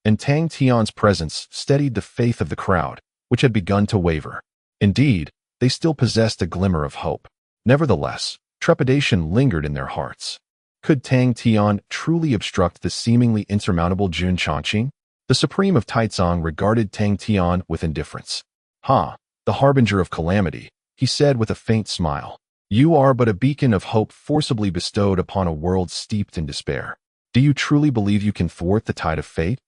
and Tang Tian's presence steadied the faith of the crowd, which had begun to waver. Indeed, they still possessed a glimmer of hope. Nevertheless, trepidation lingered in their hearts. Could Tang Tian truly obstruct the seemingly insurmountable Jun Changqing? The Supreme of Taizong regarded Tang Tian with indifference. The harbinger of calamity, he said with a faint smile. You are but a beacon of hope forcibly bestowed upon a world steeped in despair. Do you truly believe you can thwart the tide of fate?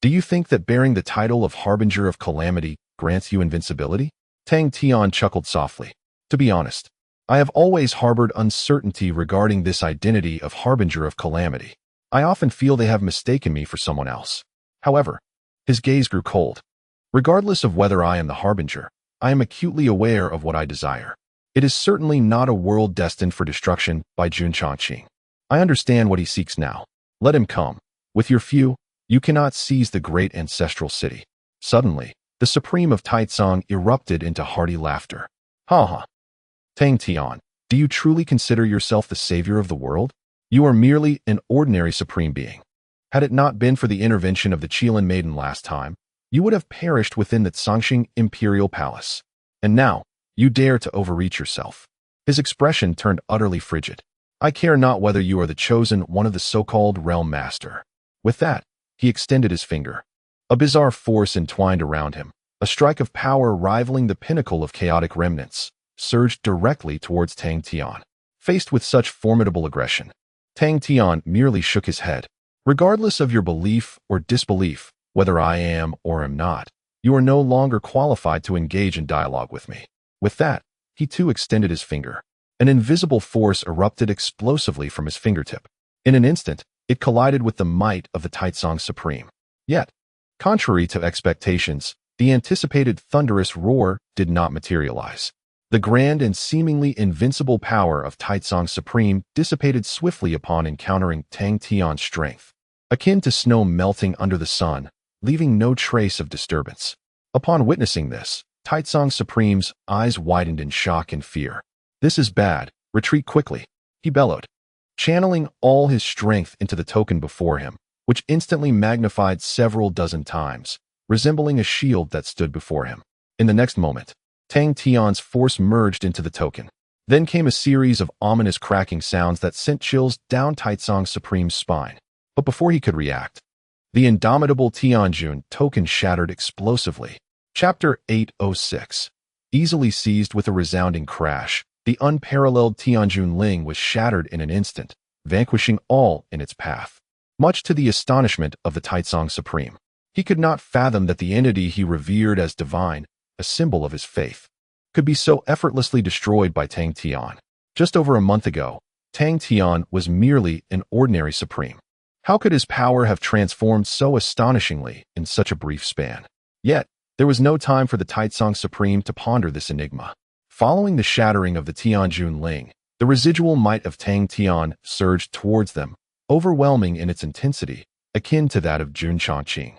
Do you think that bearing the title of harbinger of calamity grants you invincibility? Tang Tian chuckled softly. To be honest, I have always harbored uncertainty regarding this identity of harbinger of calamity. I often feel they have mistaken me for someone else. However, his gaze grew cold. Regardless of whether I am the harbinger, I am acutely aware of what I desire. It is certainly not a world destined for destruction by Jun Changqing. I understand what he seeks now. Let him come. With your few, you cannot seize the great ancestral city. Suddenly, the Supreme of Taizong erupted into hearty laughter. Ha ha. Tang Tian, do you truly consider yourself the savior of the world? You are merely an ordinary supreme being. Had it not been for the intervention of the Qilin maiden last time, you would have perished within the Zhongxing imperial palace. And now, you dare to overreach yourself. His expression turned utterly frigid. I care not whether you are the chosen one of the so-called realm master. With that, he extended his finger. A bizarre force entwined around him, a strike of power rivaling the pinnacle of chaotic remnants, surged directly towards Tang Tian. Faced with such formidable aggression, Tang Tian merely shook his head. Regardless of your belief or disbelief, whether I am or am not, you are no longer qualified to engage in dialogue with me. With that, he too extended his finger. An invisible force erupted explosively from his fingertip. In an instant, it collided with the might of the Taizong Supreme. Yet, contrary to expectations, the anticipated thunderous roar did not materialize. The grand and seemingly invincible power of Taizong Supreme dissipated swiftly upon encountering Tang Tian's strength, akin to snow melting under the sun, leaving no trace of disturbance. Upon witnessing this, Taizong Supreme's eyes widened in shock and fear. This is bad. Retreat quickly, he bellowed, channeling all his strength into the token before him, which instantly magnified several dozen times, resembling a shield that stood before him. In the next moment, Tang Tian's force merged into the token. Then came a series of ominous cracking sounds that sent chills down Taizong Supreme's spine. But before he could react, the indomitable Tianjun token shattered explosively. Chapter 806. Easily seized with a resounding crash, the unparalleled Tianjun Ling was shattered in an instant, vanquishing all in its path. Much to the astonishment of the Taizong Supreme, he could not fathom that the entity he revered as divine, a symbol of his faith, could be so effortlessly destroyed by Tang Tian. Just over a month ago, Tang Tian was merely an ordinary supreme. How could his power have transformed so astonishingly in such a brief span? Yet, there was no time for the Taizong Supreme to ponder this enigma. Following the shattering of the Tianjun Ling, the residual might of Tang Tian surged towards them, overwhelming in its intensity, akin to that of Jun Changqing,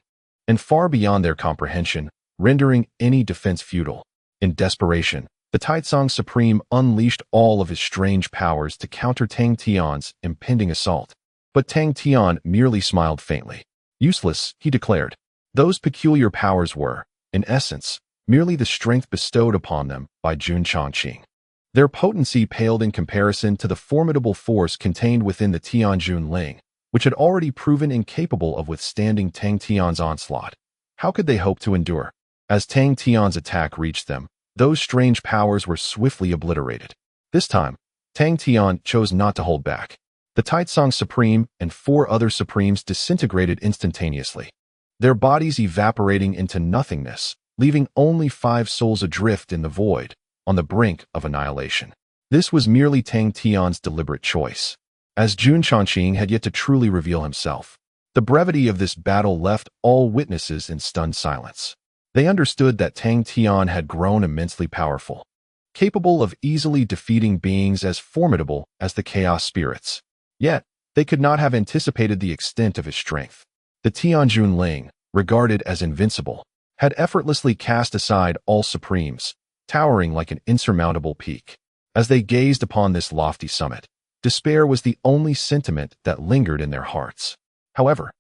and far beyond their comprehension, rendering any defense futile. In desperation, the Taizong Supreme unleashed all of his strange powers to counter Tang Tian's impending assault. But Tang Tian merely smiled faintly. Useless, he declared. Those peculiar powers were, in essence, merely the strength bestowed upon them by Jun Changqing. Their potency paled in comparison to the formidable force contained within the Tianjun Ling, which had already proven incapable of withstanding Tang Tian's onslaught. How could they hope to endure? As Tang Tian's attack reached them, those strange powers were swiftly obliterated. This time, Tang Tian chose not to hold back. The Taizong Supreme and 4 other Supremes disintegrated instantaneously, their bodies evaporating into nothingness, leaving only 5 souls adrift in the void, on the brink of annihilation. This was merely Tang Tian's deliberate choice, as Jun Changqing had yet to truly reveal himself. The brevity of this battle left all witnesses in stunned silence. They understood that Tang Tian had grown immensely powerful, capable of easily defeating beings as formidable as the Chaos Spirits. Yet, they could not have anticipated the extent of his strength. The Tianjun Ling, regarded as invincible, had effortlessly cast aside all Supremes, towering like an insurmountable peak. As they gazed upon this lofty summit, despair was the only sentiment that lingered in their hearts. However,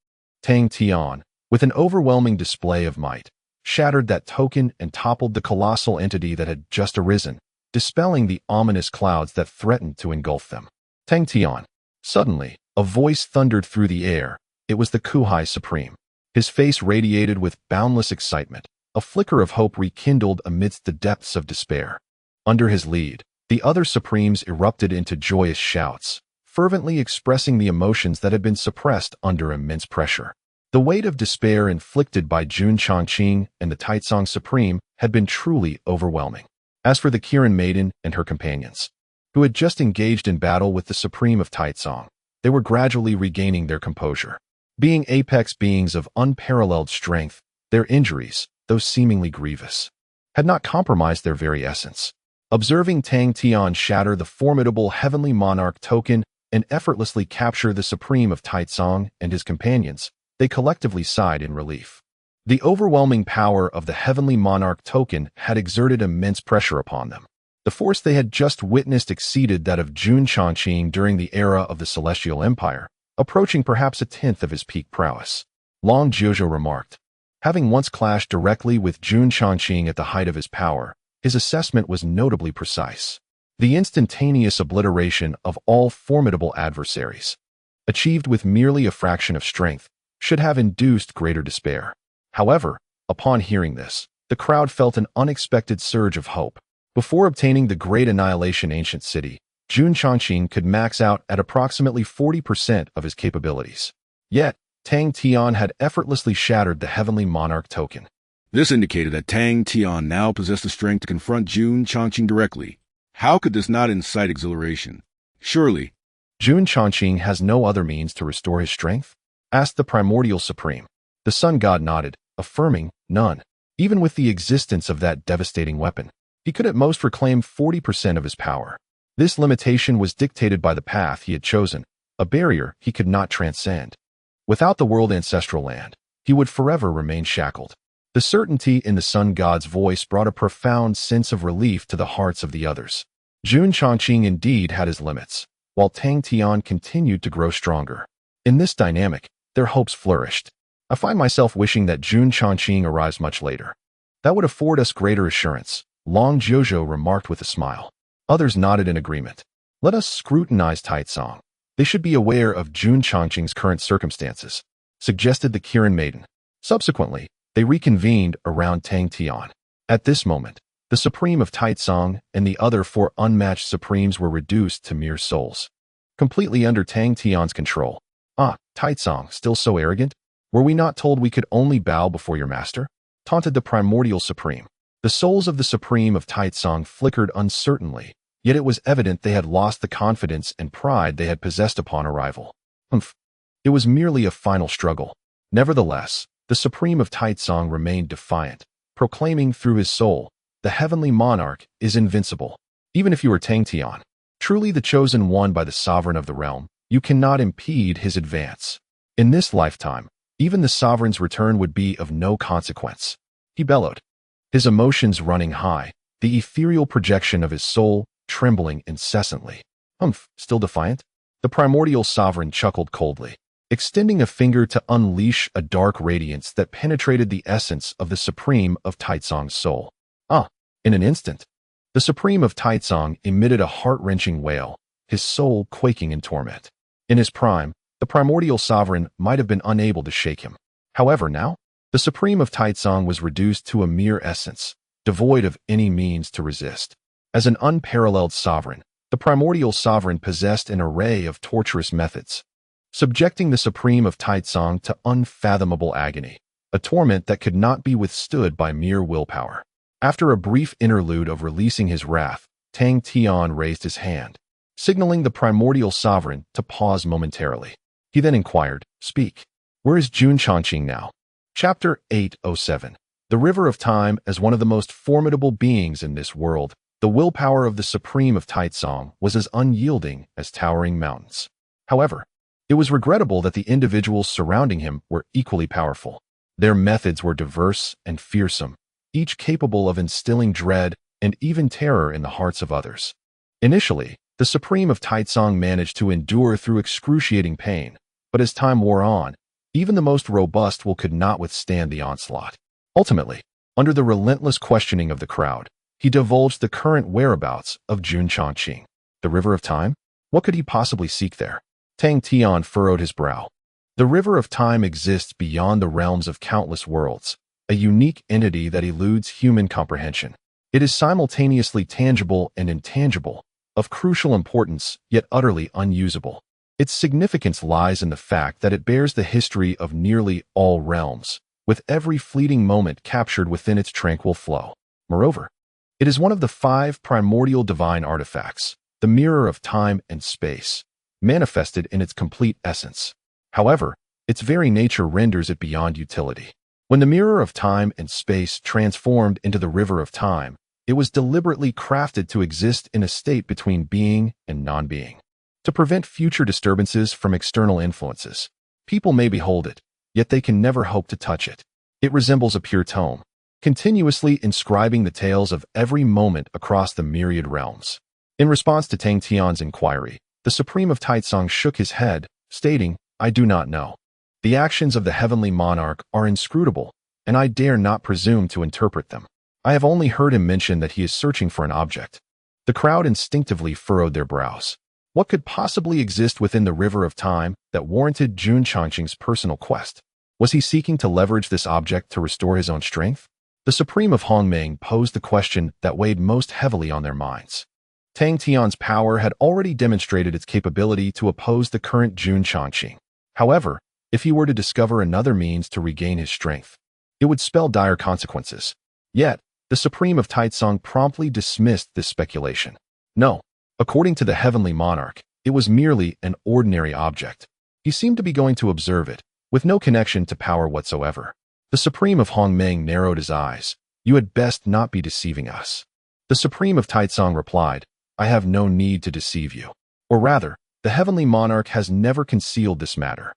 Tang Tian, with an overwhelming display of might, shattered that token and toppled the colossal entity that had just arisen, dispelling the ominous clouds that threatened to engulf them. Tang Tian. Suddenly, a voice thundered through the air. It was the Kuhai Supreme. His face radiated with boundless excitement. A flicker of hope rekindled amidst the depths of despair. Under his lead, the other Supremes erupted into joyous shouts, fervently expressing the emotions that had been suppressed under immense pressure. The weight of despair inflicted by Jun Changqing and the Taizong Supreme had been truly overwhelming. As for the Kirin Maiden and her companions, who had just engaged in battle with the Supreme of Taizong, they were gradually regaining their composure. Being apex beings of unparalleled strength, their injuries, though seemingly grievous, had not compromised their very essence. Observing Tang Tian shatter the formidable heavenly monarch token and effortlessly capture the Supreme of Taizong and his companions, they collectively sighed in relief. The overwhelming power of the heavenly monarch token had exerted immense pressure upon them. The force they had just witnessed exceeded that of Jun Changqing during the era of the Celestial Empire, approaching perhaps a tenth of his peak prowess. Long Jiuzhou remarked. Having once clashed directly with Jun Changqing at the height of his power, his assessment was notably precise. The instantaneous obliteration of all formidable adversaries, achieved with merely a fraction of strength, should have induced greater despair. However, upon hearing this, the crowd felt an unexpected surge of hope. Before obtaining the Great Annihilation Ancient City, Jun Changqing could max out at approximately 40% of his capabilities. Yet, Tang Tian had effortlessly shattered the Heavenly Monarch token. This indicated that Tang Tian now possessed the strength to confront Jun Changqing directly. How could this not incite exhilaration? Surely, Jun Changqing has no other means to restore his strength? Asked the Primordial Supreme. The Sun God nodded, affirming, none. Even with the existence of that devastating weapon, he could at most reclaim 40% of his power. This limitation was dictated by the path he had chosen, a barrier he could not transcend. Without the world ancestral land, he would forever remain shackled. The certainty in the Sun God's voice brought a profound sense of relief to the hearts of the others. Jun Changqing indeed had his limits, while Tang Tian continued to grow stronger. In this dynamic, their hopes flourished. I find myself wishing that Jun Changqing arrives much later. That would afford us greater assurance, Long Jiuzhou remarked with a smile. Others nodded in agreement. Let us scrutinize Taizong. They should be aware of Jun Changqing's current circumstances, suggested the Kirin Maiden. Subsequently, they reconvened around Tang Tian. At this moment, the Supreme of Taizong and the other four unmatched Supremes were reduced to mere souls, completely under Tang Tian's control. Ah, Taizong, still so arrogant? Were we not told we could only bow before your master? Taunted the Primordial Supreme. The souls of the Supreme of Taizong flickered uncertainly, yet it was evident they had lost the confidence and pride they had possessed upon arrival. It was merely a final struggle. Nevertheless, the Supreme of Taizong remained defiant, proclaiming through his soul, the Heavenly Monarch is invincible. Even if you are Tang Tian, truly the chosen one by the Sovereign of the realm, you cannot impede his advance. In this lifetime, even the Sovereign's return would be of no consequence. He bellowed, his emotions running high, the ethereal projection of his soul trembling incessantly. Still defiant? The Primordial Sovereign chuckled coldly, extending a finger to unleash a dark radiance that penetrated the essence of the Supreme of Taizong's soul. In an instant, the Supreme of Taizong emitted a heart-wrenching wail, his soul quaking in torment. In his prime, the Primordial Sovereign might have been unable to shake him. However, now, the Supreme of Taizong was reduced to a mere essence, devoid of any means to resist. As an unparalleled sovereign, the Primordial Sovereign possessed an array of torturous methods, subjecting the Supreme of Taizong to unfathomable agony, a torment that could not be withstood by mere willpower. After a brief interlude of releasing his wrath, Tang Tian raised his hand, signaling the Primordial Sovereign to pause momentarily. He then inquired, "Speak. Where is Jun Changqing now?" Chapter 807. The River of Time. As one of the most formidable beings in this world, the willpower of the Supreme of Taizong was as unyielding as towering mountains. However, it was regrettable that the individuals surrounding him were equally powerful. Their methods were diverse and fearsome, each capable of instilling dread and even terror in the hearts of others. Initially, the Supreme of Taizong managed to endure through excruciating pain, but as time wore on, even the most robust will could not withstand the onslaught. Ultimately, Under the relentless questioning of the crowd, he divulged the current whereabouts of Jun Chongqing. The River of Time? What could he possibly seek there? Tang Tian furrowed his brow. The River of Time exists beyond the realms of countless worlds, a unique entity that eludes human comprehension. It is simultaneously tangible and intangible, of crucial importance, yet utterly unusable. Its significance lies in the fact that it bears the history of nearly all realms, with every fleeting moment captured within its tranquil flow. Moreover, it is one of the 5 primordial divine artifacts, the mirror of time and space, manifested in its complete essence. However, its very nature renders it beyond utility. When the mirror of time and space transformed into the river of time, it was deliberately crafted to exist in a state between being and non-being. To prevent future disturbances from external influences, people may behold it, yet they can never hope to touch it. It resembles a pure tome, continuously inscribing the tales of every moment across the myriad realms. In response to Tang Tian's inquiry, the Supreme of Taizong shook his head, stating, "I do not know. The actions of the heavenly monarch are inscrutable, and I dare not presume to interpret them. I have only heard him mention that he is searching for an object." The crowd instinctively furrowed their brows. What could possibly exist within the river of time that warranted Jun Chongqing's personal quest? Was he seeking to leverage this object to restore his own strength? The Supreme of Hongmeng posed the question that weighed most heavily on their minds. Tang Tian's power had already demonstrated its capability to oppose the current Jun Chongqing. However, if he were to discover another means to regain his strength, it would spell dire consequences. Yet, the Supreme of Taizong promptly dismissed this speculation. No, according to the heavenly monarch, it was merely an ordinary object. He seemed to be going to observe it, with no connection to power whatsoever. The Supreme of Hongmeng narrowed his eyes. "You had best not be deceiving us." The Supreme of Taizong replied, "I have no need to deceive you. Or rather, the heavenly monarch has never concealed this matter.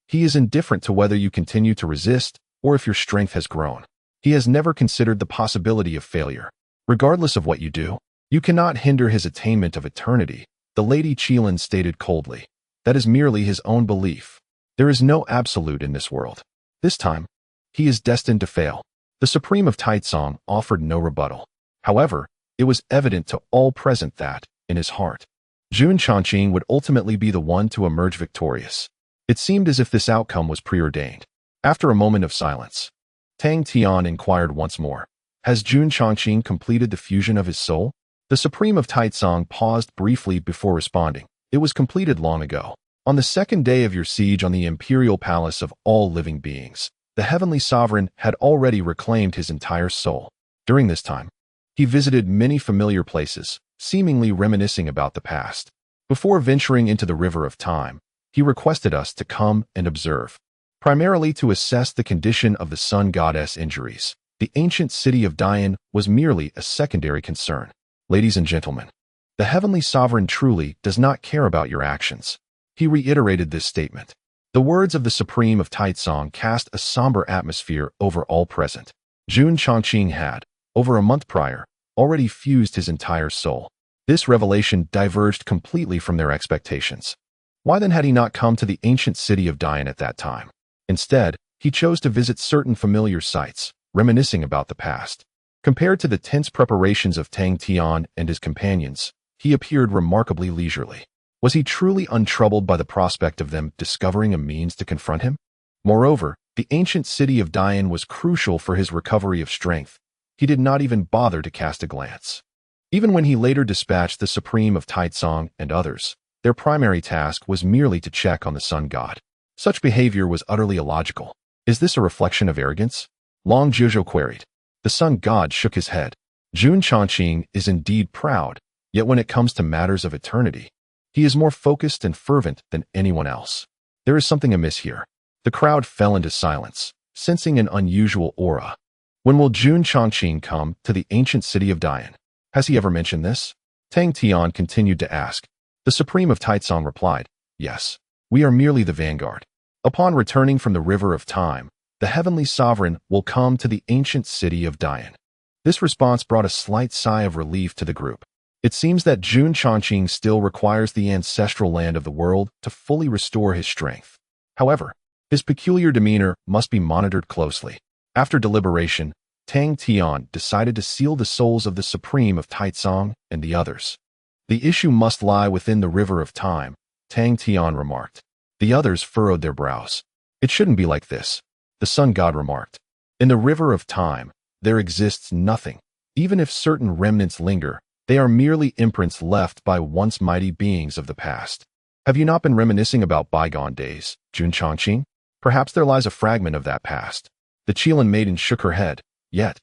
He is indifferent to whether you continue to resist or if your strength has grown. He has never considered the possibility of failure. Regardless of what you do, you cannot hinder his attainment of eternity," the Lady Qilin stated coldly. "That is merely his own belief. There is no absolute in this world. This time, he is destined to fail." The Supreme of Taizong offered no rebuttal. However, it was evident to all present that, in his heart, Jun Chongqing would ultimately be the one to emerge victorious. It seemed as if this outcome was preordained. After a moment of silence, Tang Tian inquired once more, "Has Jun Chongqing completed the fusion of his soul?" The Supreme of Taizong paused briefly before responding. "It was completed long ago. On the 2nd day of your siege on the imperial palace of all living beings, the heavenly sovereign had already reclaimed his entire soul. During this time, he visited many familiar places, seemingly reminiscing about the past. Before venturing into the river of time, he requested us to come and observe, primarily to assess the condition of the sun goddess injuries. The ancient city of Dian was merely a secondary concern. Ladies and gentlemen, the heavenly sovereign truly does not care about your actions." He reiterated this statement. The words of the Supreme of Taizong cast a somber atmosphere over all present. Jun Chongqing had, over a month prior, already fused his entire soul. This revelation diverged completely from their expectations. Why then had he not come to the ancient city of Dian at that time? Instead, he chose to visit certain familiar sites, reminiscing about the past. Compared to the tense preparations of Tang Tian and his companions, he appeared remarkably leisurely. Was he truly untroubled by the prospect of them discovering a means to confront him? Moreover, the ancient city of Dian was crucial for his recovery of strength. He did not even bother to cast a glance. Even when he later dispatched the Supreme of Taizong and others, their primary task was merely to check on the sun god. Such behavior was utterly illogical. Is this a reflection of arrogance? Long Zhuzhou queried. The sun god shook his head. Jun Chongqing is indeed proud, yet when it comes to matters of eternity, he is more focused and fervent than anyone else. There is something amiss here. The crowd fell into silence, sensing an unusual aura. When will Jun Chongqing come to the ancient city of Dian? Has he ever mentioned this? Tang Tian continued to ask. The Supreme of Taizong replied, "Yes, we are merely the vanguard. Upon returning from the river of time, the heavenly sovereign will come to the ancient city of Dian." This response brought a slight sigh of relief to the group. It seems that Jun Chongqing still requires the ancestral land of the world to fully restore his strength. However, his peculiar demeanor must be monitored closely. After deliberation, Tang Tian decided to seal the souls of the Supreme of Taizong and the others. The issue must lie within the river of time, Tang Tian remarked. The others furrowed their brows. It shouldn't be like this, the sun god remarked. In the river of time, there exists nothing. Even if certain remnants linger, they are merely imprints left by once mighty beings of the past. Have you not been reminiscing about bygone days, Jun Chongqing? Perhaps there lies a fragment of that past. The Qilin maiden shook her head. Yet,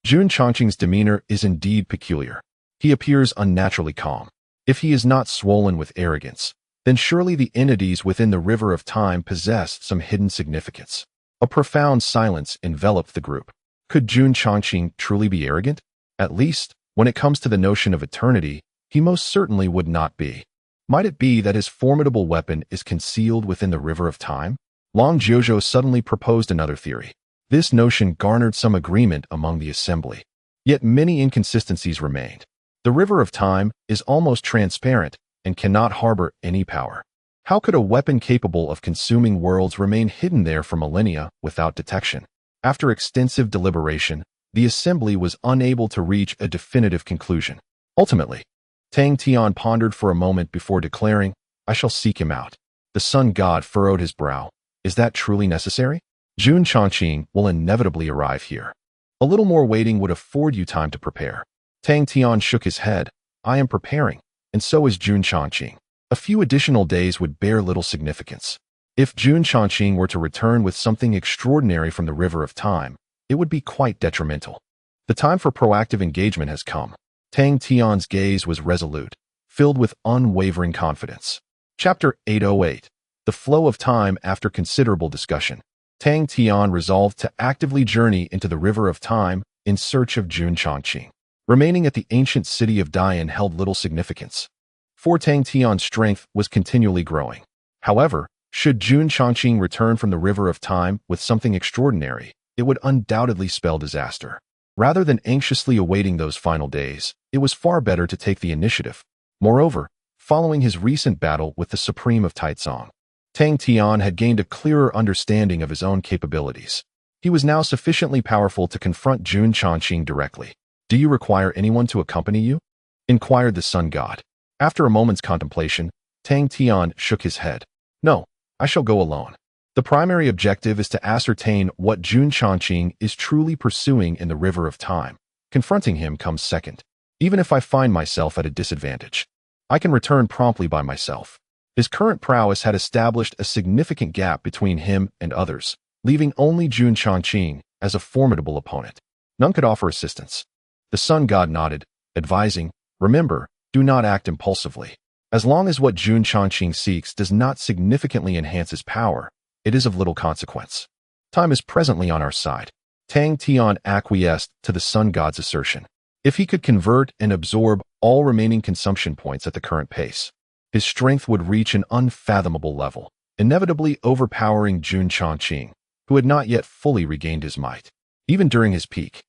Jun Chongqing's demeanor is indeed peculiar. He appears unnaturally calm. If he is not swollen with arrogance, then surely the entities within the river of time possess some hidden significance. A profound silence enveloped the group. Could Jun Chongqing truly be arrogant? At least, when it comes to the notion of eternity, he most certainly would not be. Might it be that his formidable weapon is concealed within the river of time? Long Jiuzhou suddenly proposed another theory. This notion garnered some agreement among the assembly. Yet many inconsistencies remained. The river of time is almost transparent and cannot harbor any power. How could a weapon capable of consuming worlds remain hidden there for millennia without detection? After extensive deliberation, the assembly was unable to reach a definitive conclusion. Ultimately, Tang Tian pondered for a moment before declaring, I shall seek him out. The sun god furrowed his brow. Is that truly necessary? Jun Chongqing will inevitably arrive here. A little more waiting would afford you time to prepare. Tang Tian shook his head. I am preparing, and so is Jun Chongqing. A few additional days would bear little significance. If Jun Chongqing were to return with something extraordinary from the river of time, it would be quite detrimental. The time for proactive engagement has come. Tang Tian's gaze was resolute, filled with unwavering confidence. Chapter 808. The Flow of Time. After considerable discussion, Tang Tian resolved to actively journey into the river of time in search of Jun Chongqing. Remaining at the ancient city of Dian held little significance, for Tang Tian's strength was continually growing. However, should Jun Chongqing return from the river of time with something extraordinary, it would undoubtedly spell disaster. Rather than anxiously awaiting those final days, it was far better to take the initiative. Moreover, following his recent battle with the Supreme of Taizong, Tang Tian had gained a clearer understanding of his own capabilities. He was now sufficiently powerful to confront Jun Chongqing directly. Do you require anyone to accompany you? Inquired the sun god. After a moment's contemplation, Tang Tian shook his head. No, I shall go alone. The primary objective is to ascertain what Jun Chongqing is truly pursuing in the river of time. Confronting him comes second. Even if I find myself at a disadvantage, I can return promptly by myself. His current prowess had established a significant gap between him and others, leaving only Jun Chongqing as a formidable opponent. None could offer assistance. The sun god nodded, advising, remember, do not act impulsively. As long as what Jun Chongqing seeks does not significantly enhance his power, it is of little consequence. Time is presently on our side. Tang Tian acquiesced to the sun god's assertion. If he could convert and absorb all remaining consumption points at the current pace, his strength would reach an unfathomable level, inevitably overpowering Jun Chongqing, who had not yet fully regained his might. Even during his peak,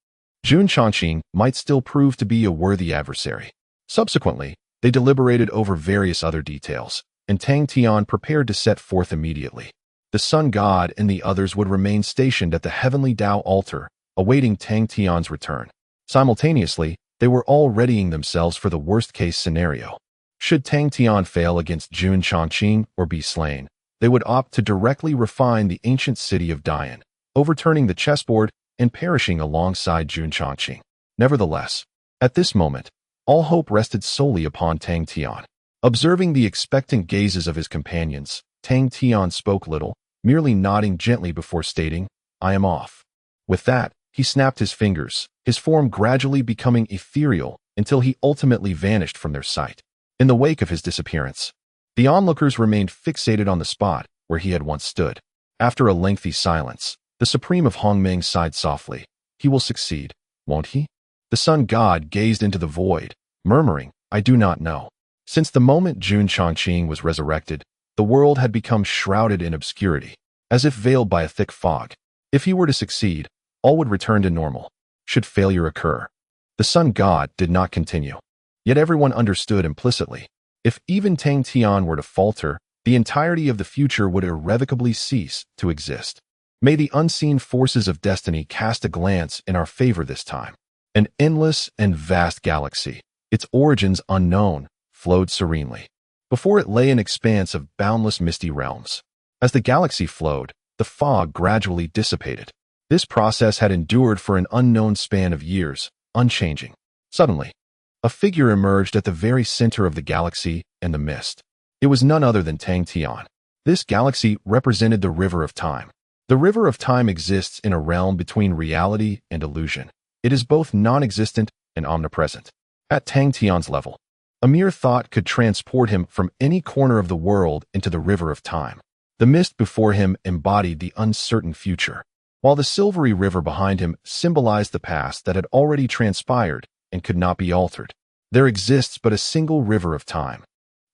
Jun Chongqing might still prove to be a worthy adversary. Subsequently, they deliberated over various other details, and Tang Tian prepared to set forth immediately. The sun god and the others would remain stationed at the heavenly Tao altar, awaiting Tang Tian's return. Simultaneously, they were all readying themselves for the worst-case scenario. Should Tang Tian fail against Jun Chongqing or be slain, they would opt to directly refine the ancient city of Dian, overturning the chessboard and perishing alongside Jun Chongqing. Nevertheless, at this moment, all hope rested solely upon Tang Tian. Observing the expectant gazes of his companions, Tang Tian spoke little, merely nodding gently before stating, I am off. With that, he snapped his fingers, his form gradually becoming ethereal until he ultimately vanished from their sight. In the wake of his disappearance, the onlookers remained fixated on the spot where he had once stood. After a lengthy silence, the Supreme of Hongmeng sighed softly. He will succeed, won't he? The sun god gazed into the void, murmuring, I do not know. Since the moment Jun Chongqing was resurrected, the world had become shrouded in obscurity, as if veiled by a thick fog. If he were to succeed, all would return to normal. Should failure occur, the sun god did not continue. Yet everyone understood implicitly. If even Tang Tian were to falter, the entirety of the future would irrevocably cease to exist. May the unseen forces of destiny cast a glance in our favor this time. An endless and vast galaxy, its origins unknown, flowed serenely. Before it lay an expanse of boundless misty realms. As the galaxy flowed, the fog gradually dissipated. This process had endured for an unknown span of years, unchanging. Suddenly, a figure emerged at the very center of the galaxy and the mist. It was none other than Tang Tian. This galaxy represented the River of Time. The River of Time exists in a realm between reality and illusion. It is both non-existent and omnipresent. At Tang Tian's level, a mere thought could transport him from any corner of the world into the River of Time. The mist before him embodied the uncertain future, while the silvery river behind him symbolized the past that had already transpired and could not be altered. There exists but a single River of Time,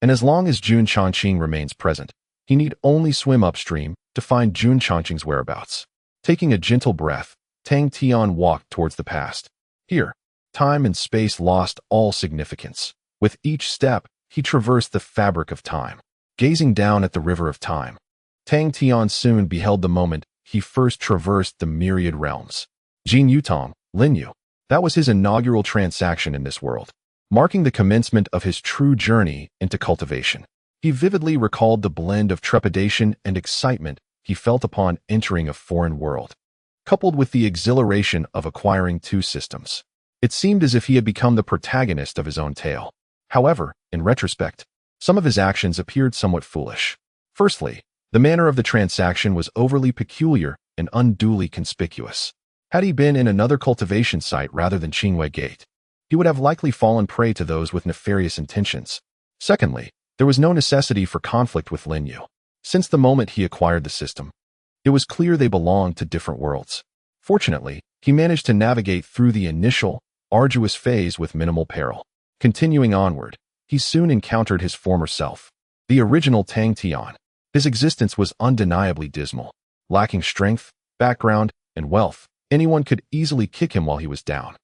and as long as Jun Changqing remains present, he need only swim upstream to find Jun Changqing's whereabouts. Taking a gentle breath, Tang Tian walked towards the past. Here, time and space lost all significance. With each step, he traversed the fabric of time. Gazing down at the River of Time, Tang Tian soon beheld the moment he first traversed the myriad realms. Jin Yutong, Lin Yu. That was his inaugural transaction in this world, marking the commencement of his true journey into cultivation. He vividly recalled the blend of trepidation and excitement he felt upon entering a foreign world, coupled with the exhilaration of acquiring two systems. It seemed as if he had become the protagonist of his own tale. However, in retrospect, some of his actions appeared somewhat foolish. Firstly, the manner of the transaction was overly peculiar and unduly conspicuous. Had he been in another cultivation site rather than Qingwei Gate, he would have likely fallen prey to those with nefarious intentions. Secondly, there was no necessity for conflict with Lin Yu. Since the moment he acquired the system, it was clear they belonged to different worlds. Fortunately, he managed to navigate through the initial, arduous phase with minimal peril. Continuing onward, he soon encountered his former self, the original Tang Tian. His existence was undeniably dismal. Lacking strength, background, and wealth, anyone could easily kick him while he was down.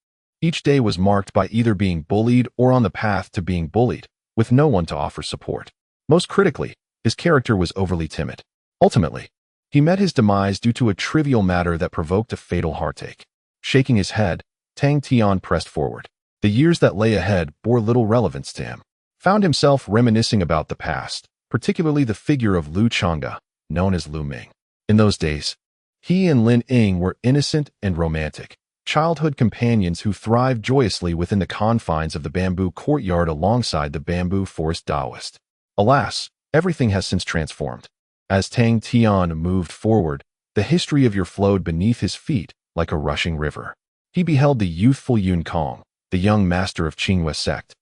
Each day was marked by either being bullied or on the path to being bullied, with no one to offer support. Most critically, his character was overly timid. Ultimately, he met his demise due to a trivial matter that provoked a fatal heartache. Shaking his head, Tang Tian pressed forward. The years that lay ahead bore little relevance to him. Found himself reminiscing about the past, particularly the figure of Lu Chang'e, known as Lu Ming. In those days, he and Lin Ying were innocent and romantic, childhood companions who thrived joyously within the confines of the bamboo courtyard alongside the bamboo forest Taoist. Alas, everything has since transformed. As Tang Tian moved forward, the history of year flowed beneath his feet like a rushing river. He beheld the youthful Yun Kong, the young master of Qingwei sect,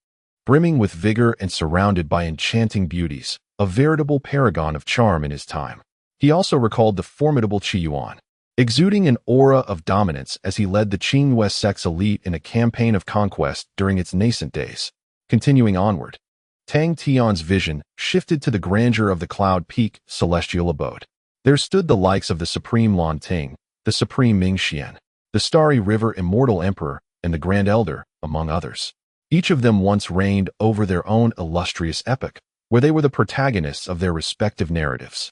brimming with vigor and surrounded by enchanting beauties, a veritable paragon of charm in his time. He also recalled the formidable Qi Yuan, exuding an aura of dominance as he led the Qingwei sect's elite in a campaign of conquest during its nascent days. Continuing onward, Tang Tian's vision shifted to the grandeur of the Cloud Peak celestial abode. There stood the likes of the Supreme Lan Ting, the Supreme Ming Xian, the Starry River Immortal Emperor, and the Grand Elder, among others. Each of them once reigned over their own illustrious epoch, where they were the protagonists of their respective narratives.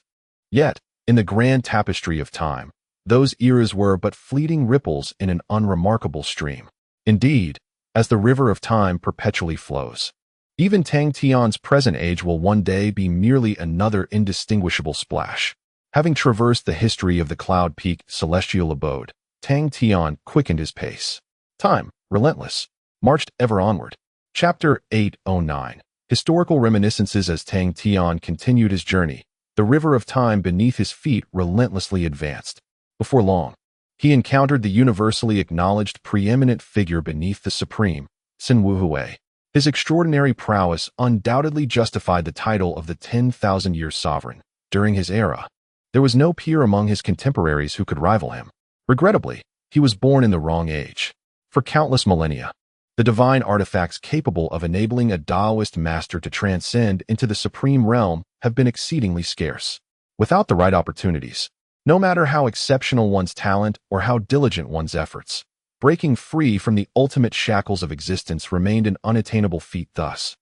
Yet, in the grand tapestry of time, those eras were but fleeting ripples in an unremarkable stream. Indeed, as the river of time perpetually flows, even Tang Tian's present age will one day be merely another indistinguishable splash. Having traversed the history of the Cloud Peak celestial abode, Tang Tian quickened his pace. Time, relentless, marched ever onward. Chapter 809. Historical reminiscences. As Tang Tian continued his journey, the river of time beneath his feet relentlessly advanced. Before long, he encountered the universally acknowledged preeminent figure beneath the supreme, Sin Wuhui. His extraordinary prowess undoubtedly justified the title of the 10,000-year sovereign. During his era, there was no peer among his contemporaries who could rival him. Regrettably, he was born in the wrong age. For countless millennia, the divine artifacts capable of enabling a Taoist master to transcend into the supreme realm have been exceedingly scarce. Without the right opportunities, no matter how exceptional one's talent or how diligent one's efforts, breaking free from the ultimate shackles of existence remained an unattainable feat. Thus,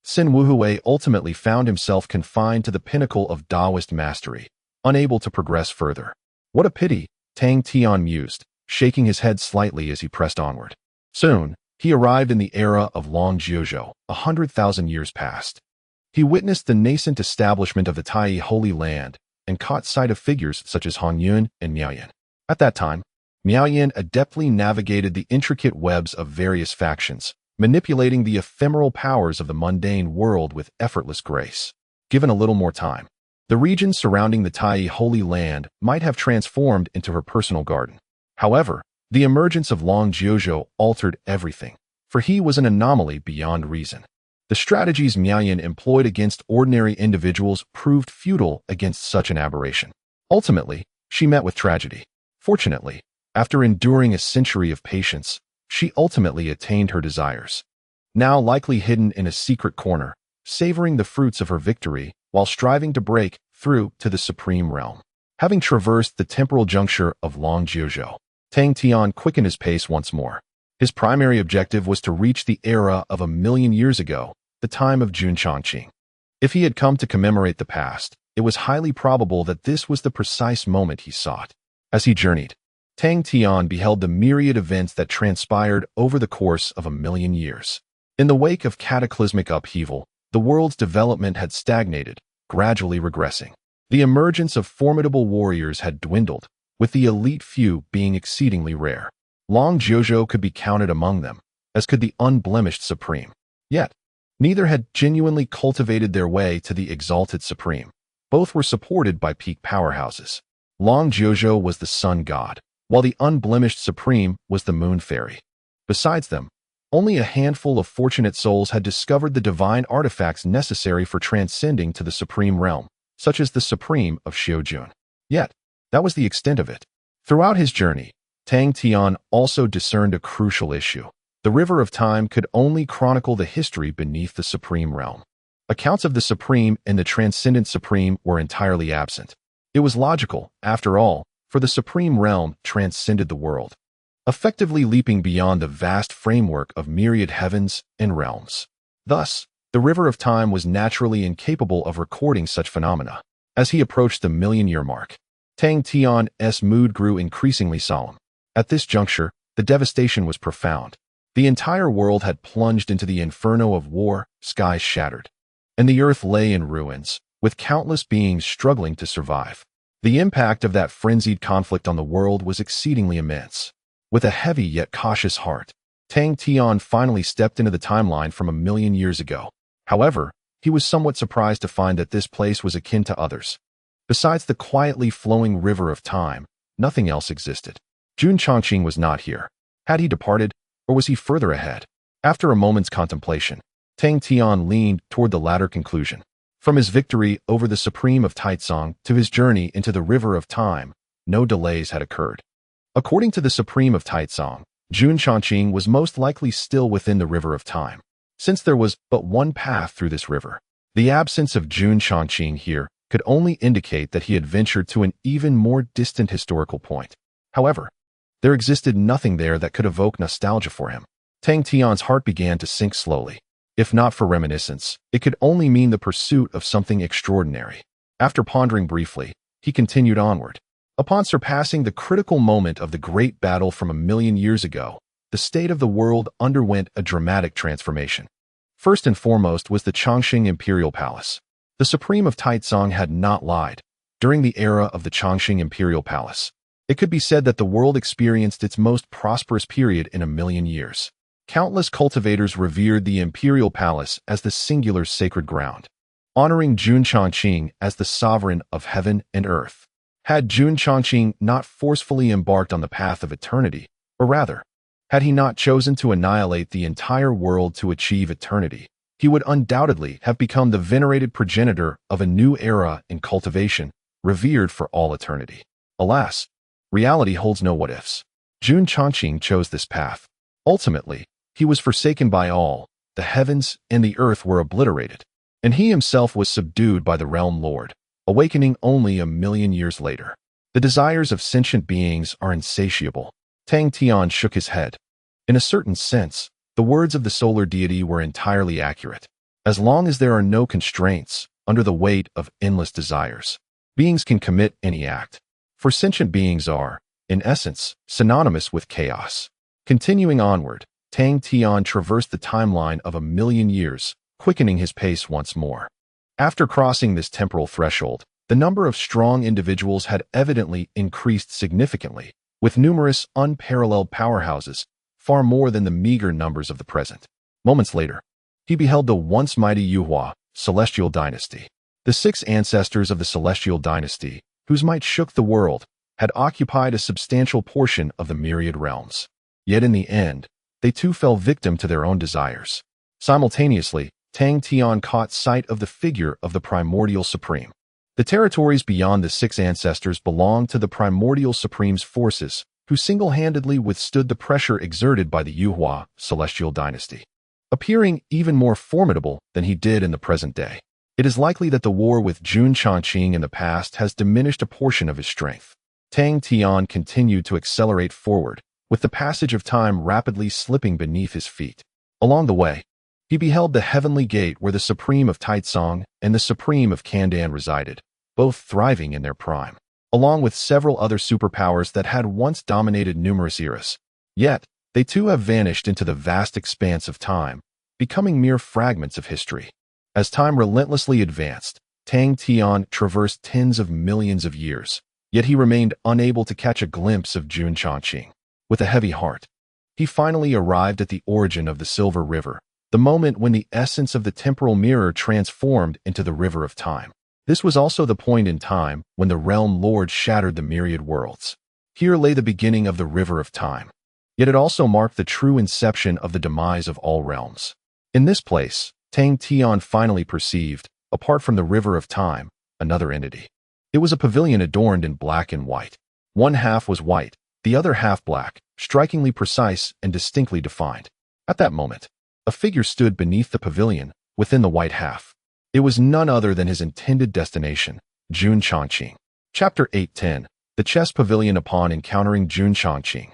Sin Wuhui ultimately found himself confined to the pinnacle of Taoist mastery, unable to progress further. What a pity, Tang Tian mused, shaking his head slightly as he pressed onward. Soon, he arrived in the era of Long Jiuzhou, 100,000 years past. He witnessed the nascent establishment of the Tai Holy Land and caught sight of figures such as Hong Yun and Miao Yin. At that time, Miao Yin adeptly navigated the intricate webs of various factions, manipulating the ephemeral powers of the mundane world with effortless grace. Given a little more time, the region surrounding the Tai Holy Land might have transformed into her personal garden. However, the emergence of Long Jiuzhou altered everything, for he was an anomaly beyond reason. The strategies Miao Yin employed against ordinary individuals proved futile against such an aberration. Ultimately, she met with tragedy. Fortunately, after enduring a century of patience, she ultimately attained her desires. Now likely hidden in a secret corner, savoring the fruits of her victory while striving to break through to the supreme realm. Having traversed the temporal juncture of Long Jiuzhou, Tang Tian quickened his pace once more. His primary objective was to reach the era of 1,000,000 years ago, the time of Jun Chongqing. If he had come to commemorate the past, it was highly probable that this was the precise moment he sought. As he journeyed, Tang Tian beheld the myriad events that transpired over the course of 1,000,000 years. In the wake of cataclysmic upheaval, the world's development had stagnated, gradually regressing. The emergence of formidable warriors had dwindled, with the elite few being exceedingly rare. Long Jiuzhou could be counted among them, as could the unblemished Supreme. Yet, neither had genuinely cultivated their way to the exalted Supreme. Both were supported by peak powerhouses. Long Jiuzhou was the sun god, while the unblemished Supreme was the moon fairy. Besides them, only a handful of fortunate souls had discovered the divine artifacts necessary for transcending to the supreme realm, such as the Supreme of Xiujun. Yet, that was the extent of it. Throughout his journey, Tang Tian also discerned a crucial issue. The River of Time could only chronicle the history beneath the supreme realm. Accounts of the Supreme and the Transcendent Supreme were entirely absent. It was logical, after all, for the supreme realm transcended the world, effectively leaping beyond the vast framework of myriad heavens and realms. Thus, the River of Time was naturally incapable of recording such phenomena. As he approached the 1,000,000-year mark, Tang Tian's mood grew increasingly solemn. At this juncture, the devastation was profound. The entire world had plunged into the inferno of war, skies shattered, and the earth lay in ruins, with countless beings struggling to survive. The impact of that frenzied conflict on the world was exceedingly immense. With a heavy yet cautious heart, Tang Tian finally stepped into the timeline from 1,000,000 years ago. However, he was somewhat surprised to find that this place was akin to others. Besides the quietly flowing river of time, nothing else existed. Jun Chongqing was not here. Had he departed, or was he further ahead? After a moment's contemplation, Tang Tian leaned toward the latter conclusion. From his victory over the Supreme of Taizong to his journey into the River of Time, no delays had occurred. According to the Supreme of Taizong, Jun Chongqing was most likely still within the River of Time, since there was but one path through this river. The absence of Jun Chongqing here could only indicate that he had ventured to an even more distant historical point. However, there existed nothing there that could evoke nostalgia for him. Tang Tian's heart began to sink slowly. If not for reminiscence, it could only mean the pursuit of something extraordinary. After pondering briefly, he continued onward. Upon surpassing the critical moment of the great battle from 1,000,000 years ago, the state of the world underwent a dramatic transformation. First and foremost was the Chongqing Imperial Palace. The Supreme of Taizong had not lied. During the era of the Chongqing Imperial Palace, it could be said that the world experienced its most prosperous period in 1,000,000 years. Countless cultivators revered the Imperial Palace as the singular sacred ground, honoring Jun Chongqing as the sovereign of heaven and earth. Had Jun Chongqing not forcefully embarked on the path of eternity, or rather, had he not chosen to annihilate the entire world to achieve eternity, he would undoubtedly have become the venerated progenitor of a new era in cultivation, revered for all eternity. Alas, reality holds no what-ifs. Jun Chongqing chose this path. Ultimately, he was forsaken by all, the heavens and the earth were obliterated, and he himself was subdued by the realm lord, awakening only 1,000,000 years later. The desires of sentient beings are insatiable. Tang Tian shook his head. In a certain sense, the words of the solar deity were entirely accurate. As long as there are no constraints, under the weight of endless desires, beings can commit any act. for sentient beings are, in essence, synonymous with chaos. Continuing onward, Tang Tian traversed the timeline of 1,000,000 years, quickening his pace once more. After crossing this temporal threshold, the number of strong individuals had evidently increased significantly, with numerous unparalleled powerhouses, far more than the meager numbers of the present. Moments later, he beheld the once mighty Yuhua, celestial dynasty. The 6 ancestors of the celestial dynasty, whose might shook the world, had occupied a substantial portion of the myriad realms. Yet in the end, they too fell victim to their own desires. Simultaneously, Tang Tian caught sight of the figure of the primordial supreme. The territories beyond the 6 ancestors belonged to the primordial supreme's forces, who single-handedly withstood the pressure exerted by the Yuhua celestial dynasty, appearing even more formidable than he did in the present day. It is likely that the war with Jun Changqing in the past has diminished a portion of his strength. Tang Tian continued to accelerate forward, with the passage of time rapidly slipping beneath his feet. Along the way, he beheld the heavenly gate where the Supreme of Taitsong and the Supreme of Kandan resided, both thriving in their prime, along with several other superpowers that had once dominated numerous eras. Yet, they too have vanished into the vast expanse of time, becoming mere fragments of history. As time relentlessly advanced, Tang Tian traversed tens of millions of years, yet he remained unable to catch a glimpse of Jun Changqing. With a heavy heart, he finally arrived at the origin of the Silver River, the moment when the essence of the temporal mirror transformed into the river of time. This was also the point in time when the Realm Lord shattered the myriad worlds. Here lay the beginning of the river of time. Yet it also marked the true inception of the demise of all realms. In this place, Tang Tian finally perceived, apart from the river of time, another entity. It was a pavilion adorned in black and white. One half was white, the other half black, strikingly precise and distinctly defined. At that moment, a figure stood beneath the pavilion, within the white half. It was none other than his intended destination, Jun Changqing. Chapter 8:10. The Chess Pavilion. Upon encountering Jun Changqing,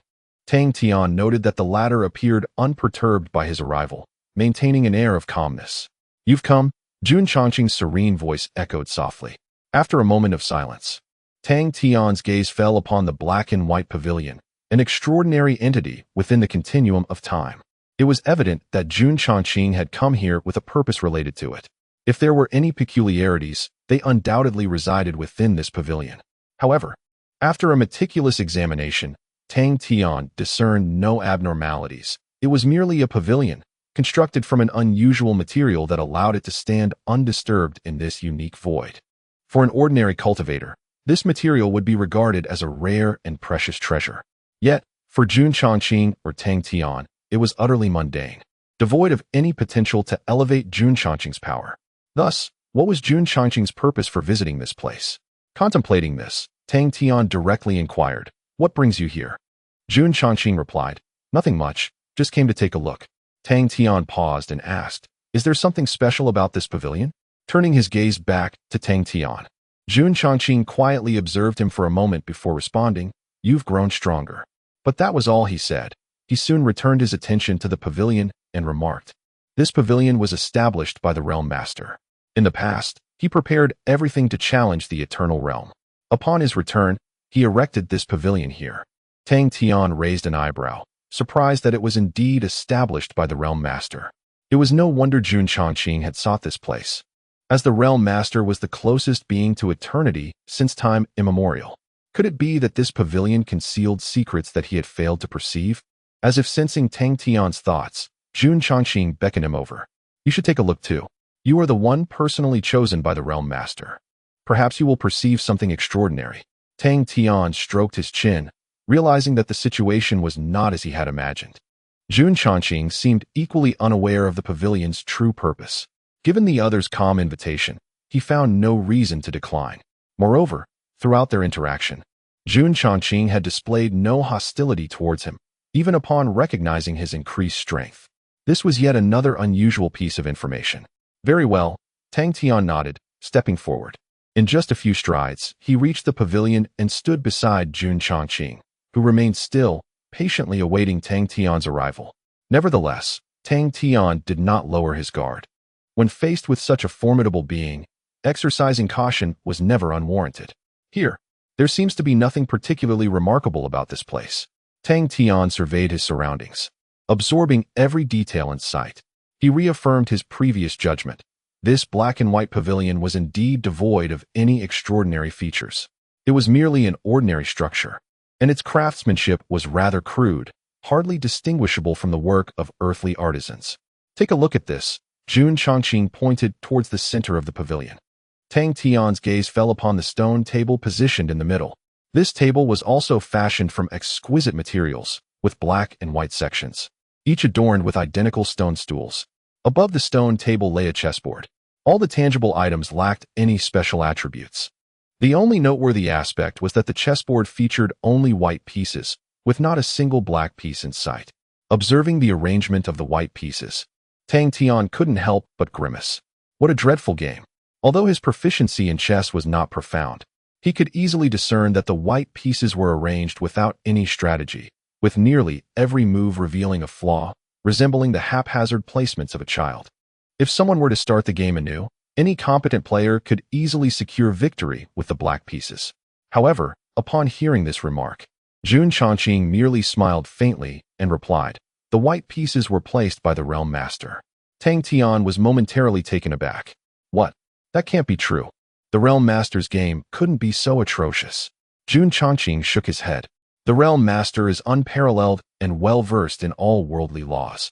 Tang Tian noted that the latter appeared unperturbed by his arrival, maintaining an air of calmness. "You've come?" Jun Changqing's serene voice echoed softly. After a moment of silence, Tang Tian's gaze fell upon the black and white pavilion, an extraordinary entity within the continuum of time. It was evident that Jun Changqing had come here with a purpose related to it. If there were any peculiarities, they undoubtedly resided within this pavilion. However, after a meticulous examination, Tang Tian discerned no abnormalities. It was merely a pavilion, constructed from an unusual material that allowed it to stand undisturbed in this unique void. For an ordinary cultivator, this material would be regarded as a rare and precious treasure. Yet, for Jun Changqing or Tang Tian, it was utterly mundane, devoid of any potential to elevate Jun Changqing's power. Thus, what was Jun Changqing's purpose for visiting this place? Contemplating this, Tang Tian directly inquired, "What brings you here?" Jun Changqing replied, "Nothing much, just came to take a look." Tang Tian paused and asked, "Is there something special about this pavilion?" Turning his gaze back to Tang Tian, Jun Changqing quietly observed him for a moment before responding, "You've grown stronger." But that was all he said. He soon returned his attention to the pavilion and remarked, "This pavilion was established by the Realm Master. In the past, he prepared everything to challenge the Eternal Realm. Upon his return, he erected this pavilion here." Tang Tian raised an eyebrow, surprised that it was indeed established by the Realm Master. It was no wonder Jun Changqing had sought this place, as the Realm Master was the closest being to eternity since time immemorial. Could it be that this pavilion concealed secrets that he had failed to perceive? As if sensing Tang Tian's thoughts, Jun Changqing beckoned him over. "You should take a look too. You are the one personally chosen by the Realm Master. Perhaps you will perceive something extraordinary." Tang Tian stroked his chin, realizing that the situation was not as he had imagined. Jun Changqing seemed equally unaware of the pavilion's true purpose. Given the other's calm invitation, he found no reason to decline. Moreover, throughout their interaction, Jun Changqing had displayed no hostility towards him, even upon recognizing his increased strength. This was yet another unusual piece of information. "Very well," Tang Tian nodded, stepping forward. In just a few strides, he reached the pavilion and stood beside Jun Changqing, who remained still, patiently awaiting Tang Tian's arrival. Nevertheless, Tang Tian did not lower his guard. When faced with such a formidable being, exercising caution was never unwarranted. "Here." There seems to be nothing particularly remarkable about this place. Tang Tian surveyed his surroundings, absorbing every detail in sight. He reaffirmed his previous judgment. This black and white pavilion was indeed devoid of any extraordinary features. It was merely an ordinary structure, and its craftsmanship was rather crude, hardly distinguishable from the work of earthly artisans. Take a look at this. Jun Chongqing pointed towards the center of the pavilion. Tang Tian's gaze fell upon the stone table positioned in the middle. This table was also fashioned from exquisite materials, with black and white sections, each adorned with identical stone stools. Above the stone table lay a chessboard. All the tangible items lacked any special attributes. The only noteworthy aspect was that the chessboard featured only white pieces, with not a single black piece in sight. Observing the arrangement of the white pieces, Tang Tian couldn't help but grimace. What a dreadful game. Although his proficiency in chess was not profound, he could easily discern that the white pieces were arranged without any strategy, with nearly every move revealing a flaw, resembling the haphazard placements of a child. If someone were to start the game anew, any competent player could easily secure victory with the black pieces. However, upon hearing this remark, Jun Chongqing merely smiled faintly and replied, "The white pieces were placed by the realm master." Tang Tian was momentarily taken aback. What? That can't be true. The realm master's game couldn't be so atrocious. Jun Chongqing shook his head. The realm master is unparalleled and well-versed in all worldly laws.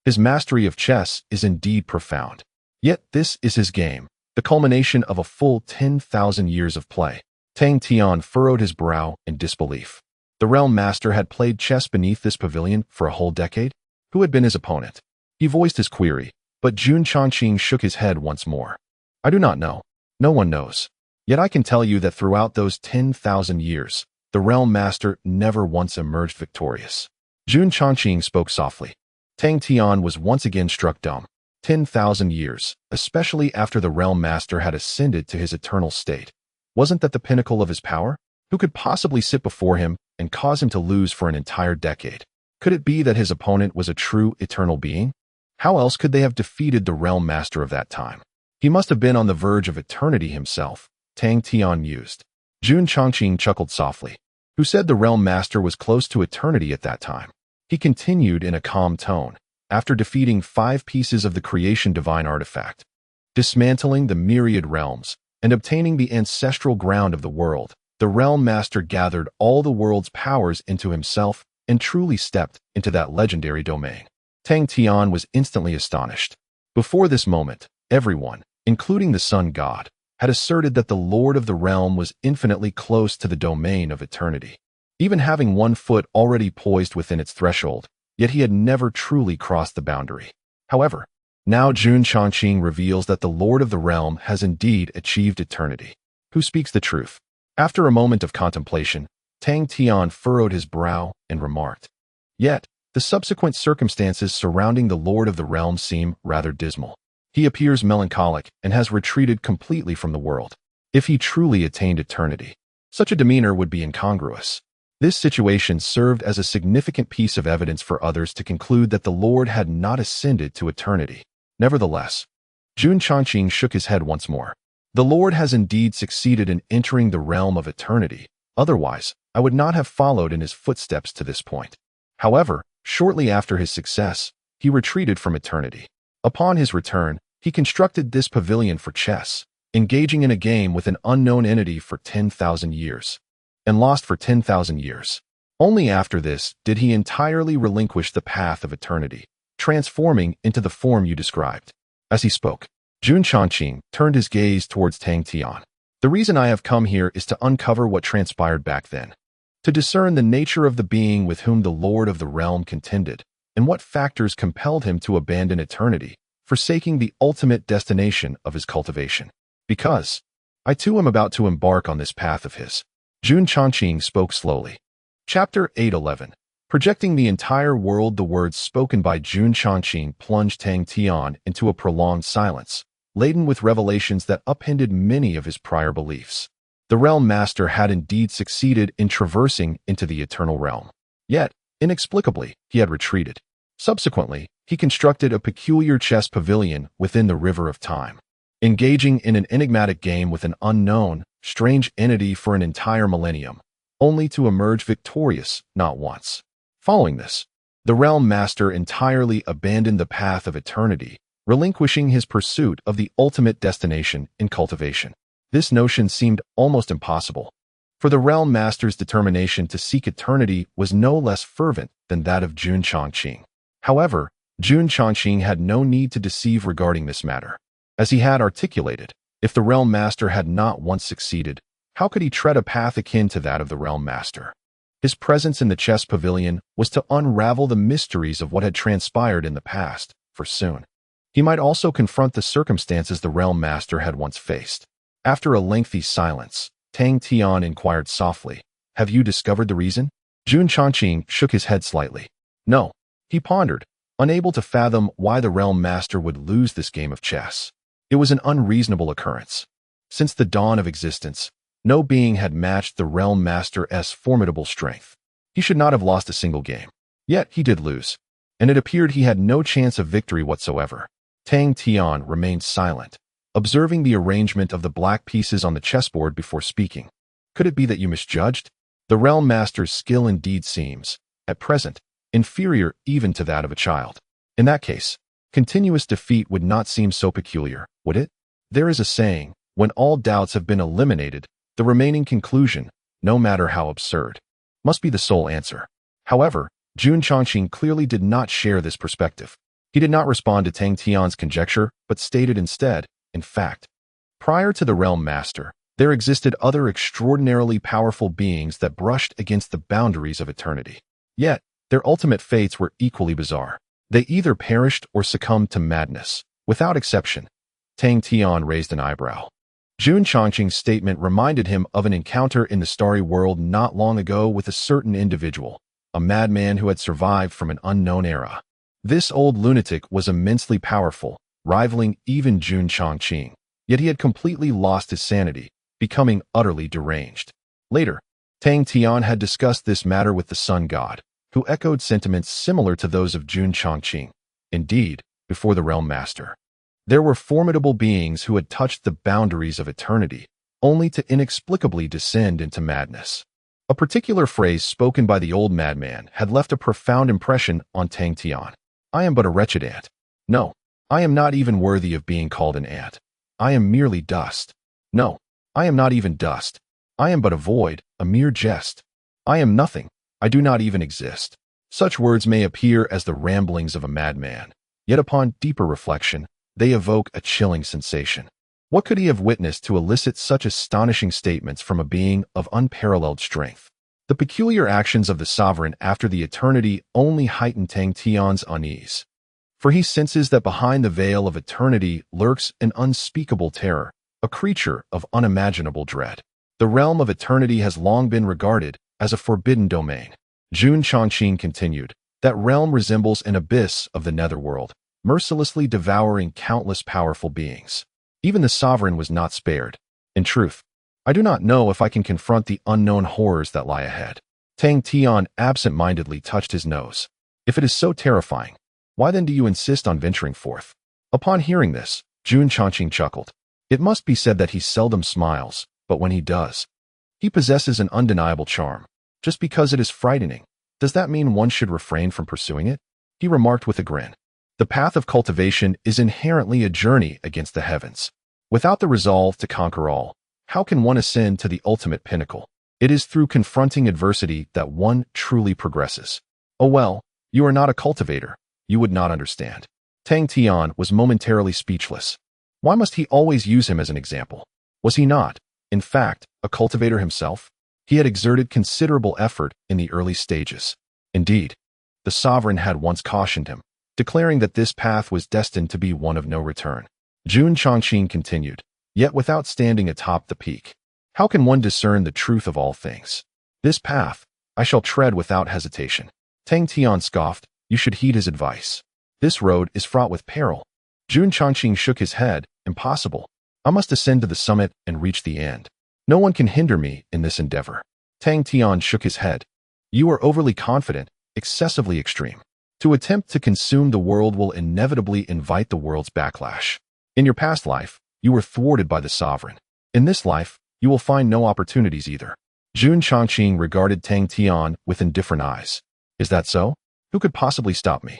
His mastery of chess is indeed profound. Yet this is his game, the culmination of a full 10,000 years of play. Tang Tian furrowed his brow in disbelief. The realm master had played chess beneath this pavilion for a whole decade? Who had been his opponent? He voiced his query, but Jun Chongqing shook his head once more. I do not know. No one knows. Yet I can tell you that throughout those 10,000 years, the realm master never once emerged victorious. Jun Chongqing spoke softly. Tang Tian was once again struck dumb. 10,000 years, especially after the realm master had ascended to his eternal state. Wasn't that the pinnacle of his power? Who could possibly sit before him and cause him to lose for an entire decade? Could it be that his opponent was a true eternal being? How else could they have defeated the realm master of that time? He must have been on the verge of eternity himself, Tang Tian mused. Jun Chongqing chuckled softly. Who said the realm master was close to eternity at that time? He continued in a calm tone, after defeating 5 pieces of the creation divine artifact, dismantling the myriad realms, and obtaining the ancestral ground of the world. The realm master gathered all the world's powers into himself and truly stepped into that legendary domain. Tang Tian was instantly astonished. Before this moment, everyone, including the sun god, had asserted that the lord of the realm was infinitely close to the domain of eternity, even having one foot already poised within its threshold, yet he had never truly crossed the boundary. However, now Jun Chongqing reveals that the lord of the realm has indeed achieved eternity. Who speaks the truth? After a moment of contemplation, Tang Tian furrowed his brow and remarked, "Yet, the subsequent circumstances surrounding the lord of the realm seem rather dismal. He appears melancholic and has retreated completely from the world. If he truly attained eternity, such a demeanor would be incongruous." This situation served as a significant piece of evidence for others to conclude that the Lord had not ascended to eternity. Nevertheless, Jun Chongqing shook his head once more. The Lord has indeed succeeded in entering the realm of eternity. Otherwise, I would not have followed in his footsteps to this point. However, shortly after his success, he retreated from eternity. Upon his return, he constructed this pavilion for chess, engaging in a game with an unknown entity for 10,000 years, and lost for 10,000 years. Only after this did he entirely relinquish the path of eternity, transforming into the form you described. As he spoke, Jun Chongqing turned his gaze towards Tang Tian. The reason I have come here is to uncover what transpired back then, to discern the nature of the being with whom the Lord of the realm contended, and what factors compelled him to abandon eternity, forsaking the ultimate destination of his cultivation. Because I too am about to embark on this path of his. Jun Chongqing spoke slowly. Chapter 8:11. Projecting the entire world. The words spoken by Jun Chongqing plunged Tang Tian into a prolonged silence, laden with revelations that upended many of his prior beliefs. The realm master had indeed succeeded in traversing into the eternal realm. Yet, inexplicably, he had retreated. Subsequently, he constructed a peculiar chess pavilion within the river of time, engaging in an enigmatic game with an unknown, strange entity for an entire millennium, only to emerge victorious not once. Following this, the Realm Master entirely abandoned the path of eternity, relinquishing his pursuit of the ultimate destination in cultivation. This notion seemed almost impossible, for the Realm Master's determination to seek eternity was no less fervent than that of Jun Chongqing. However, Jun Chongqing had no need to deceive regarding this matter. As he had articulated, if the Realm Master had not once succeeded, how could he tread a path akin to that of the Realm Master? His presence in the chess pavilion was to unravel the mysteries of what had transpired in the past, for soon he might also confront the circumstances the Realm Master had once faced. After a lengthy silence, Tang Tian inquired softly, "Have you discovered the reason?" Jun Chongqing shook his head slightly. "No," he pondered, unable to fathom why the Realm Master would lose this game of chess. It was an unreasonable occurrence. Since the dawn of existence, no being had matched the Realm Master's formidable strength. He should not have lost a single game. Yet he did lose, and it appeared he had no chance of victory whatsoever. Tang Tian remained silent, observing the arrangement of the black pieces on the chessboard before speaking. "Could it be that you misjudged? The Realm Master's skill indeed seems, at present, inferior even to that of a child. In that case, continuous defeat would not seem so peculiar, would it? There is a saying, when all doubts have been eliminated, the remaining conclusion, no matter how absurd, must be the sole answer." However, Jun Chongqing clearly did not share this perspective. He did not respond to Tang Tian's conjecture, but stated instead, "In fact, prior to the Realm Master, there existed other extraordinarily powerful beings that brushed against the boundaries of eternity. Yet, their ultimate fates were equally bizarre. They either perished or succumbed to madness, without exception." Tang Tian raised an eyebrow. Jun Chongqing's statement reminded him of an encounter in the starry world not long ago with a certain individual, a madman who had survived from an unknown era. This old lunatic was immensely powerful, rivaling even Jun Chongqing, yet he had completely lost his sanity, becoming utterly deranged. Later, Tang Tian had discussed this matter with the Sun God, who echoed sentiments similar to those of Jun Chongqing. Indeed, before the Realm Master, there were formidable beings who had touched the boundaries of eternity, only to inexplicably descend into madness. A particular phrase spoken by the old madman had left a profound impression on Tang Tian. "I am but a wretched ant. No, I am not even worthy of being called an ant. I am merely dust. No, I am not even dust. I am but a void, a mere jest. I am nothing. I do not even exist." Such words may appear as the ramblings of a madman, yet upon deeper reflection, they evoke a chilling sensation. What could he have witnessed to elicit such astonishing statements from a being of unparalleled strength? The peculiar actions of the sovereign after the eternity only heightened Tang Tian's unease, for he senses that behind the veil of eternity lurks an unspeakable terror, a creature of unimaginable dread. The realm of eternity has long been regarded as a forbidden domain. Jun Chongqing continued, "That realm resembles an abyss of the netherworld, mercilessly devouring countless powerful beings. Even the sovereign was not spared. In truth, I do not know if I can confront the unknown horrors that lie ahead." Tang Tian absent-mindedly touched his nose. "If it is so terrifying, why then do you insist on venturing forth?" Upon hearing this, Jun Chongqing chuckled. It must be said that he seldom smiles, but when he does, he possesses an undeniable charm. Just because it is frightening, does that mean one should refrain from pursuing it? He remarked with a grin. The path of cultivation is inherently a journey against the heavens. Without the resolve to conquer all, how can one ascend to the ultimate pinnacle? It is through confronting adversity that one truly progresses. Oh well, you are not a cultivator. You would not understand. Tang Tian was momentarily speechless. Why must he always use him as an example? Was he not, in fact, a cultivator himself? He had exerted considerable effort in the early stages. Indeed, the sovereign had once cautioned him, declaring that this path was destined to be one of no return. Jun Chongqing continued, "Yet without standing atop the peak, how can one discern the truth of all things? This path I shall tread without hesitation." Tang Tian scoffed, "You should heed his advice. This road is fraught with peril." Jun Chongqing shook his head, "Impossible. I must ascend to the summit and reach the end. No one can hinder me in this endeavor." Tang Tian shook his head. "You are overly confident, excessively extreme. To attempt to consume the world will inevitably invite the world's backlash. In your past life, you were thwarted by the sovereign. In this life, you will find no opportunities either. Jun Chongqing regarded Tang Tian with indifferent eyes. Is that so? Who could possibly stop me?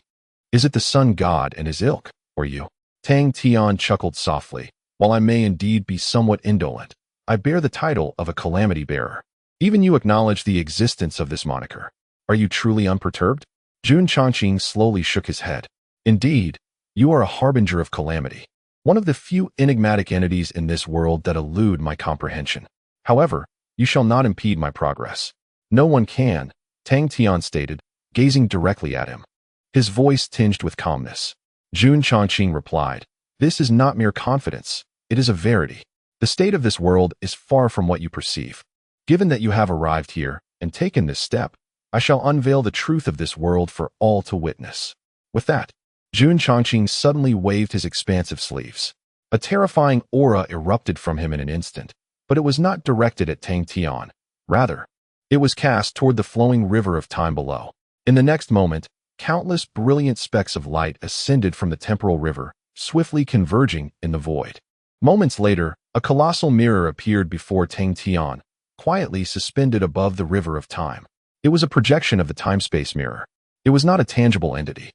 Is it the sun god and his ilk, or you? Tang Tian chuckled softly. While I may indeed be somewhat indolent, I bear the title of a calamity bearer. Even you acknowledge the existence of this moniker. Are you truly unperturbed? Jun Chongqing slowly shook his head. Indeed, you are a harbinger of calamity. One of the few enigmatic entities in this world that elude my comprehension. However, you shall not impede my progress. No one can, Tang Tian stated, gazing directly at him. His voice tinged with calmness. Jun Chongqing replied, this is not mere confidence, it is a verity. The state of this world is far from what you perceive. Given that you have arrived here and taken this step, I shall unveil the truth of this world for all to witness. With that, Jun Chongqing suddenly waved his expansive sleeves. A terrifying aura erupted from him in an instant, but it was not directed at Tang Tian. Rather, it was cast toward the flowing river of time below. In the next moment, countless brilliant specks of light ascended from the temporal river, swiftly converging in the void. Moments later, a colossal mirror appeared before Tang Tian, quietly suspended above the river of time. It was a projection of the time-space mirror. It was not a tangible entity,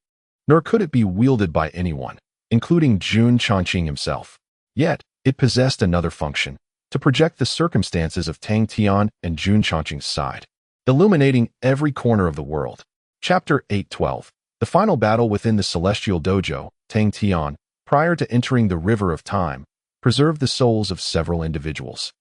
nor could it be wielded by anyone, including Jun Chongqing himself. Yet, it possessed another function, to project the circumstances of Tang Tian and Jun Chongqing's side, illuminating every corner of the world. Chapter 8:12. The final battle within the celestial dojo, Tang Tian, prior to entering the river of time, preserved the souls of several individuals,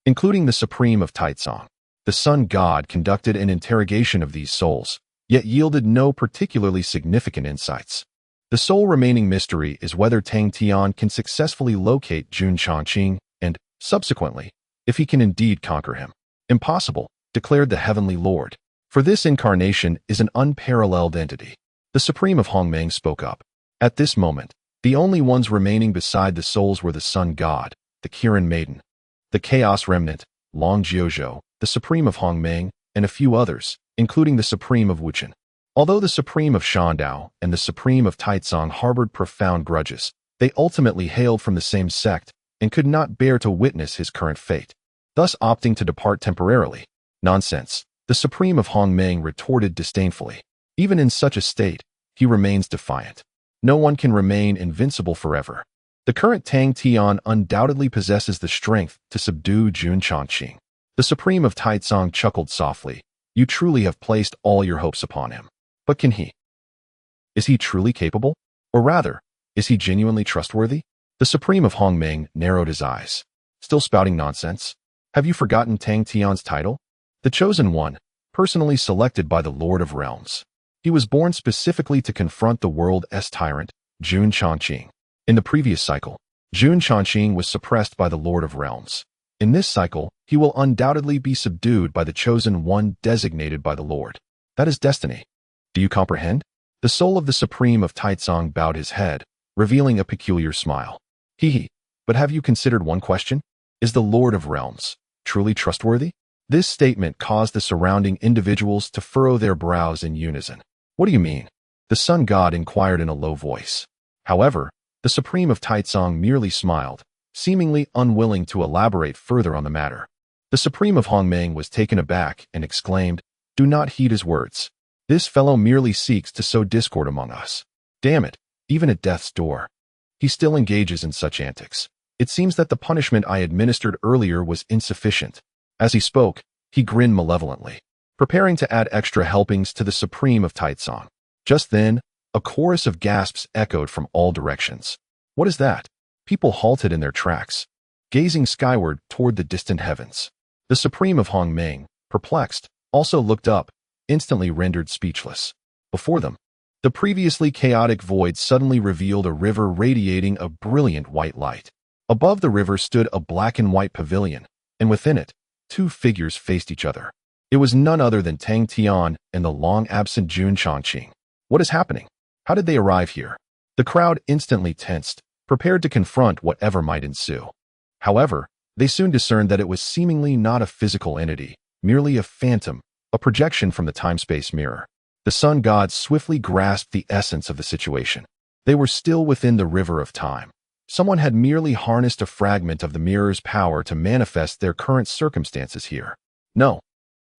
including the Supreme of Taitsong. The sun god conducted an interrogation of these souls, yet yielded no particularly significant insights. The sole remaining mystery is whether Tang Tian can successfully locate Jun Chongqing and, subsequently, if he can indeed conquer him. Impossible, declared the Heavenly Lord. For this incarnation is an unparalleled entity. The Supreme of Hongmeng spoke up. At this moment, the only ones remaining beside the souls were the Sun God, the Kirin Maiden, the Chaos Remnant, Long Jiuzhou, the Supreme of Hongmeng, and a few others, including the Supreme of Wuchen. Although the Supreme of Shandao and the Supreme of Taitsong harbored profound grudges, they ultimately hailed from the same sect and could not bear to witness his current fate, thus opting to depart temporarily. Nonsense, the Supreme of Hongmeng retorted disdainfully. Even in such a state, he remains defiant. No one can remain invincible forever. The current Tang Tian undoubtedly possesses the strength to subdue Jun Chongqing. The Supreme of Taitsong chuckled softly. You truly have placed all your hopes upon him. But can he? Is he truly capable? Or rather, is he genuinely trustworthy? The Supreme of Hongmeng narrowed his eyes. Still spouting nonsense? Have you forgotten Tang Tian's title? The Chosen One, personally selected by the Lord of Realms. He was born specifically to confront the world's tyrant, Jun Chongqing. In the previous cycle, Jun Chongqing was suppressed by the Lord of Realms. In this cycle, he will undoubtedly be subdued by the Chosen One designated by the Lord. That is destiny. Do you comprehend? The soul of the Supreme of Taitsong bowed his head, revealing a peculiar smile. Hee. But have you considered one question? Is the Lord of Realms truly trustworthy? This statement caused the surrounding individuals to furrow their brows in unison. What do you mean? The sun god inquired in a low voice. However, the Supreme of Taitsong merely smiled, seemingly unwilling to elaborate further on the matter. The Supreme of Hongmeng was taken aback and exclaimed, Do not heed his words. This fellow merely seeks to sow discord among us. Damn it, even at death's door. He still engages in such antics. It seems that the punishment I administered earlier was insufficient. As he spoke, he grinned malevolently, preparing to add extra helpings to the Supreme of Taitsong. Just then, a chorus of gasps echoed from all directions. What is that? People halted in their tracks, gazing skyward toward the distant heavens. The Supreme of Hongmeng, perplexed, also looked up, instantly rendered speechless. Before them, the previously chaotic void suddenly revealed a river radiating a brilliant white light. Above the river stood a black and white pavilion, and within it, two figures faced each other. It was none other than Tang Tian and the long-absent Jun Chongqing. What is happening? How did they arrive here? The crowd instantly tensed, prepared to confront whatever might ensue. However, they soon discerned that it was seemingly not a physical entity, merely a phantom, a projection from the time-space mirror. The sun god swiftly grasped the essence of the situation. They were still within the river of time, Someone had merely harnessed a fragment of the mirror's power to manifest their current circumstances here. No,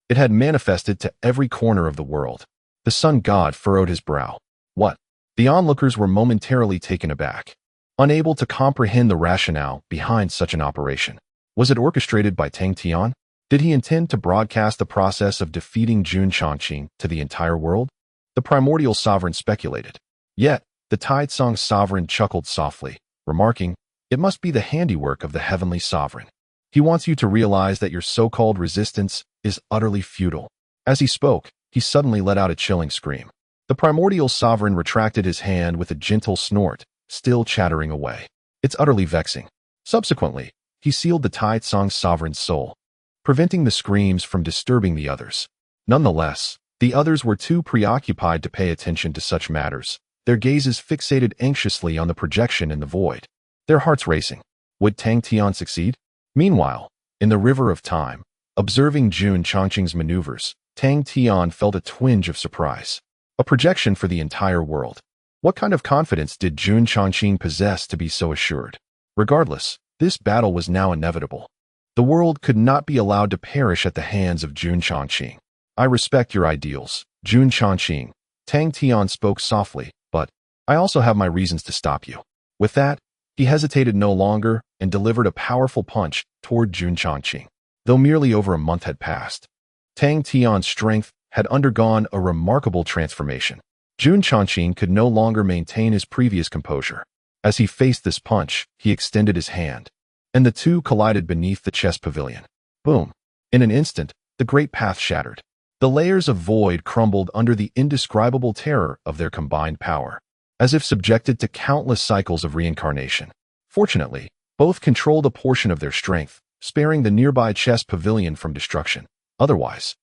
it had manifested to every corner of the world. The sun god furrowed his brow. What? The onlookers were momentarily taken aback, unable to comprehend the rationale behind such an operation. Was it orchestrated by Tang Tian? Did he intend to broadcast the process of defeating Jun Chongqing to the entire world? The primordial sovereign speculated. Yet, the Taitsong sovereign chuckled softly, remarking, "It must be the handiwork of the heavenly sovereign. He wants you to realize that your so-called resistance is utterly futile." As he spoke, he suddenly let out a chilling scream. The primordial sovereign retracted his hand with a gentle snort, still chattering away. It's utterly vexing. Subsequently, he sealed the Taitsong sovereign's soul, preventing the screams from disturbing the others. Nonetheless, the others were too preoccupied to pay attention to such matters, their gazes fixated anxiously on the projection in the void, their hearts racing. Would Tang Tian succeed? Meanwhile, in the river of time, observing Jun Chongqing's maneuvers, Tang Tian felt a twinge of surprise. A projection for the entire world. What kind of confidence did Jun Chongqing possess to be so assured? Regardless, this battle was now inevitable. The world could not be allowed to perish at the hands of Jun Chongqing. I respect your ideals, Jun Chongqing. Tang Tian spoke softly, but I also have my reasons to stop you. With that, he hesitated no longer and delivered a powerful punch toward Jun Chongqing. Though merely over a month had passed, Tang Tian's strength had undergone a remarkable transformation. Jun Chongqing could no longer maintain his previous composure. As he faced this punch, he extended his hand, and the two collided beneath the chess pavilion. Boom! In an instant, the great path shattered. The layers of void crumbled under the indescribable terror of their combined power, as if subjected to countless cycles of reincarnation. Fortunately, both controlled a portion of their strength, sparing the nearby chess pavilion from destruction. Otherwise,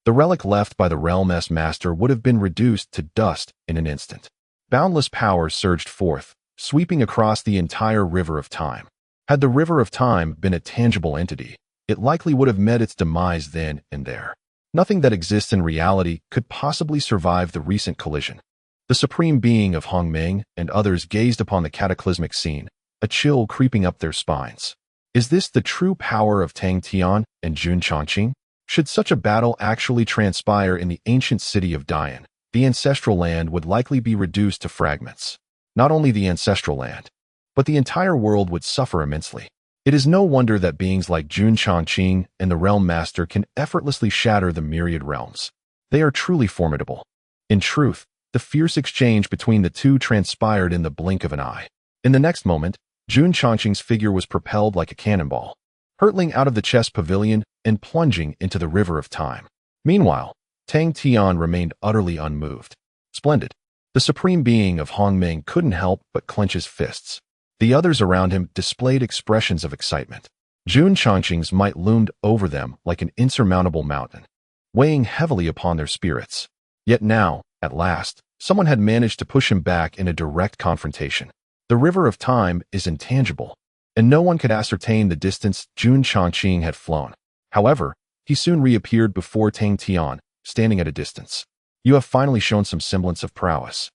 the relic left by the Realm-S Master would have been reduced to dust in an instant. Boundless power surged forth, sweeping across the entire river of time. Had the river of time been a tangible entity, it likely would have met its demise then and there. Nothing that exists in reality could possibly survive the recent collision. The supreme being of Hongmeng and others gazed upon the cataclysmic scene, a chill creeping up their spines. Is this the true power of Tang Tian and Jun Chongqing? Should such a battle actually transpire in the ancient city of Dian, the ancestral land would likely be reduced to fragments. Not only the ancestral land, but the entire world would suffer immensely. It is no wonder that beings like Jun Chongqing and the Realm Master can effortlessly shatter the myriad realms. They are truly formidable. In truth, the fierce exchange between the two transpired in the blink of an eye. In the next moment, Jun Chongqing's figure was propelled like a cannonball, hurtling out of the chess pavilion and plunging into the river of time. Meanwhile, Tang Tian remained utterly unmoved. Splendid. The supreme being of Hongmeng couldn't help but clench his fists. The others around him displayed expressions of excitement. Jun Chongqing's might loomed over them like an insurmountable mountain, weighing heavily upon their spirits. Yet now, at last, someone had managed to push him back in a direct confrontation. The river of time is intangible, and no one could ascertain the distance Jun Chongqing had flown. However, he soon reappeared before Tang Tian, standing at a distance. You have finally shown some semblance of prowess,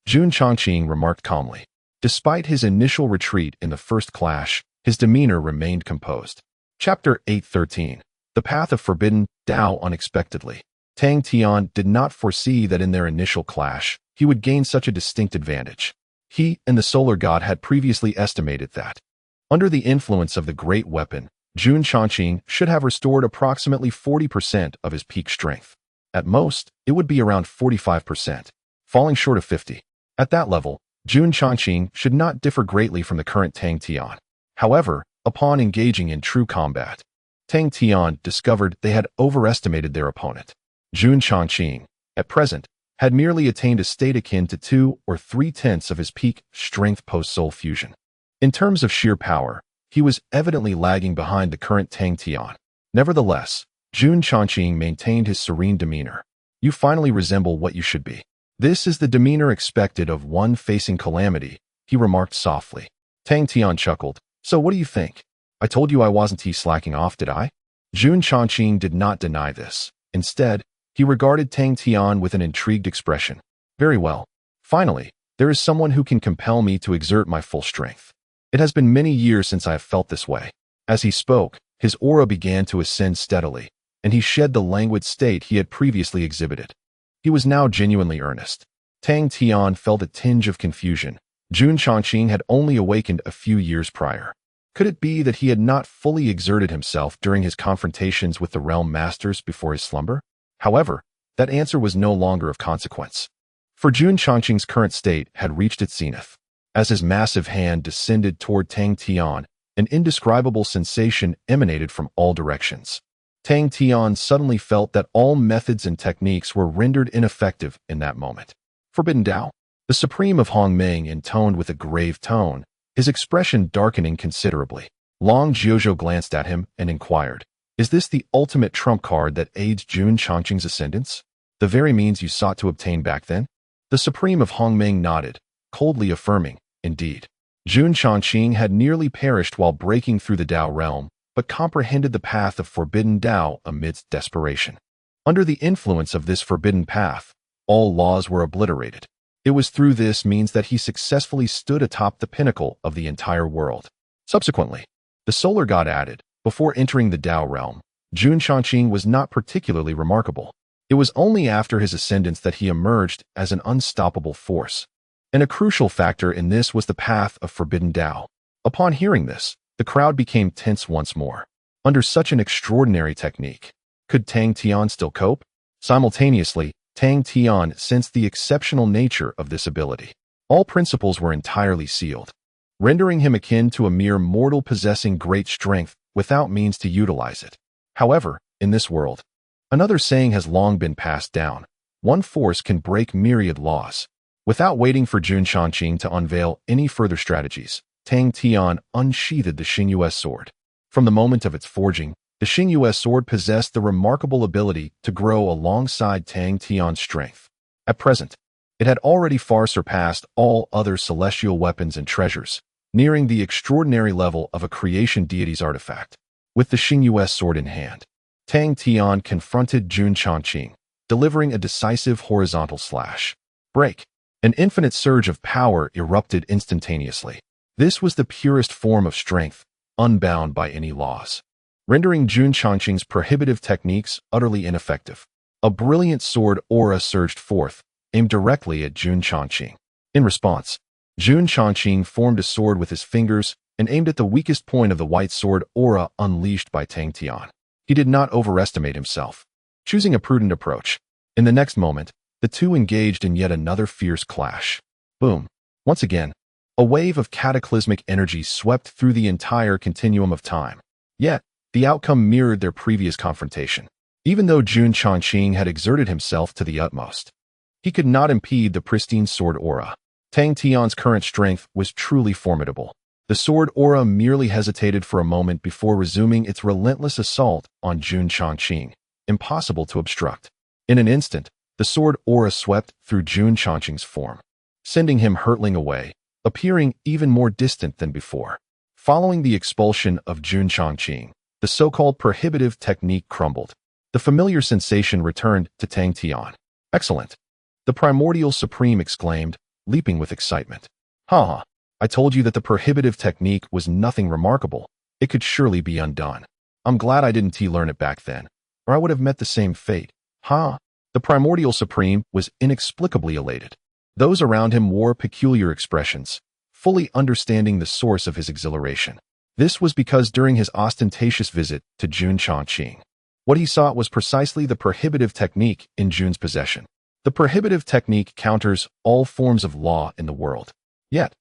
Jun Chongqing remarked calmly. Despite his initial retreat in the first clash, his demeanor remained composed. Chapter 8:13. The Path of Forbidden Tao. Unexpectedly, Tang Tian did not foresee that in their initial clash, he would gain such a distinct advantage. He and the solar god had previously estimated that, under the influence of the great weapon, Jun Chongqing should have restored approximately 40% of his peak strength. At most, it would be around 45%, falling short of 50. At that level, Jun Chongqing should not differ greatly from the current Tang Tian. However, upon engaging in true combat, Tang Tian discovered they had overestimated their opponent. Jun Chongqing, at present, had merely attained a state akin to 2 or 3/10 of his peak strength post-soul fusion. In terms of sheer power, he was evidently lagging behind the current Tang Tian. Nevertheless, Jun Chongqing maintained his serene demeanor. You finally resemble what you should be. This is the demeanor expected of one facing calamity, he remarked softly. Tang Tian chuckled. So what do you think? I told you I wasn't slacking off, did I? Jun Chongqing did not deny this. Instead, he regarded Tang Tian with an intrigued expression. Very well. Finally, there is someone who can compel me to exert my full strength. It has been many years since I have felt this way. As he spoke, his aura began to ascend steadily, and he shed the languid state he had previously exhibited. He was now genuinely earnest. Tang Tian felt a tinge of confusion. Jun Chongqing had only awakened a few years prior. Could it be that he had not fully exerted himself during his confrontations with the realm masters before his slumber? However, that answer was no longer of consequence. For Jun Chongqing's current state had reached its zenith. As his massive hand descended toward Tang Tian, an indescribable sensation emanated from all directions. Tang Tian suddenly felt that all methods and techniques were rendered ineffective in that moment. Forbidden Tao? The Supreme of Hongmeng intoned with a grave tone, his expression darkening considerably. Long Jiuzhou glanced at him and inquired, "Is this the ultimate trump card that aids Jun Chongqing's ascendance? The very means you sought to obtain back then?" The Supreme of Hongmeng nodded, coldly affirming, "Indeed." Jun Chongqing had nearly perished while breaking through the Tao realm, but comprehended the path of forbidden Tao amidst desperation. Under the influence of this forbidden path, all laws were obliterated. It was through this means that he successfully stood atop the pinnacle of the entire world. Subsequently, the solar god added, before entering the Tao realm, Jun Chongqing was not particularly remarkable. It was only after his ascendance that he emerged as an unstoppable force. And a crucial factor in this was the path of forbidden Tao. Upon hearing this, the crowd became tense once more. Under such an extraordinary technique, could Tang Tian still cope? Simultaneously, Tang Tian sensed the exceptional nature of this ability. All principles were entirely sealed, rendering him akin to a mere mortal possessing great strength without means to utilize it. However, in this world, another saying has long been passed down: one force can break myriad laws. Without waiting for Jun Chongqing to unveil any further strategies, Tang Tian unsheathed the Xingyue sword. From the moment of its forging, the Xingyue sword possessed the remarkable ability to grow alongside Tang Tian's strength. At present, it had already far surpassed all other celestial weapons and treasures, nearing the extraordinary level of a creation deity's artifact. With the Xingyue sword in hand, Tang Tian confronted Jun Chongqing, delivering a decisive horizontal slash. Break. An infinite surge of power erupted instantaneously. This was the purest form of strength, unbound by any laws, rendering Jun Chongqing's prohibitive techniques utterly ineffective. A brilliant sword aura surged forth, aimed directly at Jun Chongqing. In response, Jun Chongqing formed a sword with his fingers and aimed at the weakest point of the white sword aura unleashed by Tang Tian. He did not overestimate himself, choosing a prudent approach. In the next moment, the two engaged in yet another fierce clash. Boom. Once again, a wave of cataclysmic energy swept through the entire continuum of time. Yet, the outcome mirrored their previous confrontation. Even though Jun Chongqing had exerted himself to the utmost, he could not impede the pristine sword aura. Tang Tian's current strength was truly formidable. The sword aura merely hesitated for a moment before resuming its relentless assault on Jun Chongqing, impossible to obstruct. In an instant, the sword aura swept through Jun Chongqing's form, sending him hurtling away, appearing even more distant than before. Following the expulsion of Jun Chongqing, the so-called prohibitive technique crumbled. The familiar sensation returned to Tang Tian. "Excellent!" the primordial supreme exclaimed, leaping with excitement. "Ha! I told you that the prohibitive technique was nothing remarkable. It could surely be undone. I'm glad I didn't learn it back then, or I would have met the same fate." Ha! The primordial supreme was inexplicably elated. Those around him wore peculiar expressions, fully understanding the source of his exhilaration. This was because during his ostentatious visit to Jun Chongqing, what he sought was precisely the prohibitive technique in Jun's possession. The prohibitive technique counters all forms of law in the world. Yet,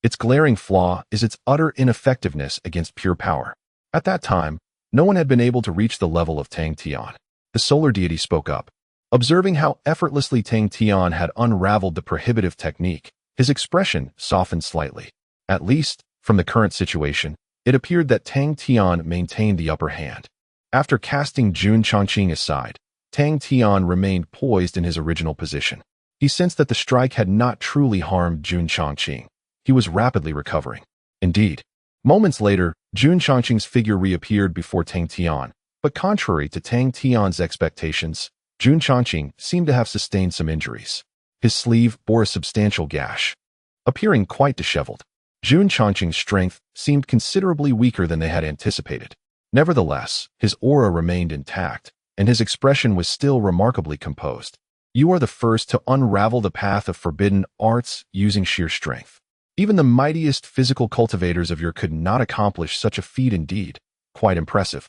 its glaring flaw is its utter ineffectiveness against pure power. At that time, no one had been able to reach the level of Tang Tian. The solar deity spoke up. Observing how effortlessly Tang Tian had unraveled the prohibitive technique, his expression softened slightly. At least, from the current situation, it appeared that Tang Tian maintained the upper hand. After casting Jun Chongqing aside, Tang Tian remained poised in his original position. He sensed that the strike had not truly harmed Jun Chongqing. He was rapidly recovering. Indeed, moments later, Jun Chongqing's figure reappeared before Tang Tian, but contrary to Tang Tian's expectations, Jun Chongqing seemed to have sustained some injuries. His sleeve bore a substantial gash. Appearing quite disheveled, Jun Changqing's strength seemed considerably weaker than they had anticipated. Nevertheless, his aura remained intact, and his expression was still remarkably composed. You are the first to unravel the path of forbidden arts using sheer strength. Even the mightiest physical cultivators of your could not accomplish such a feat indeed. Quite impressive,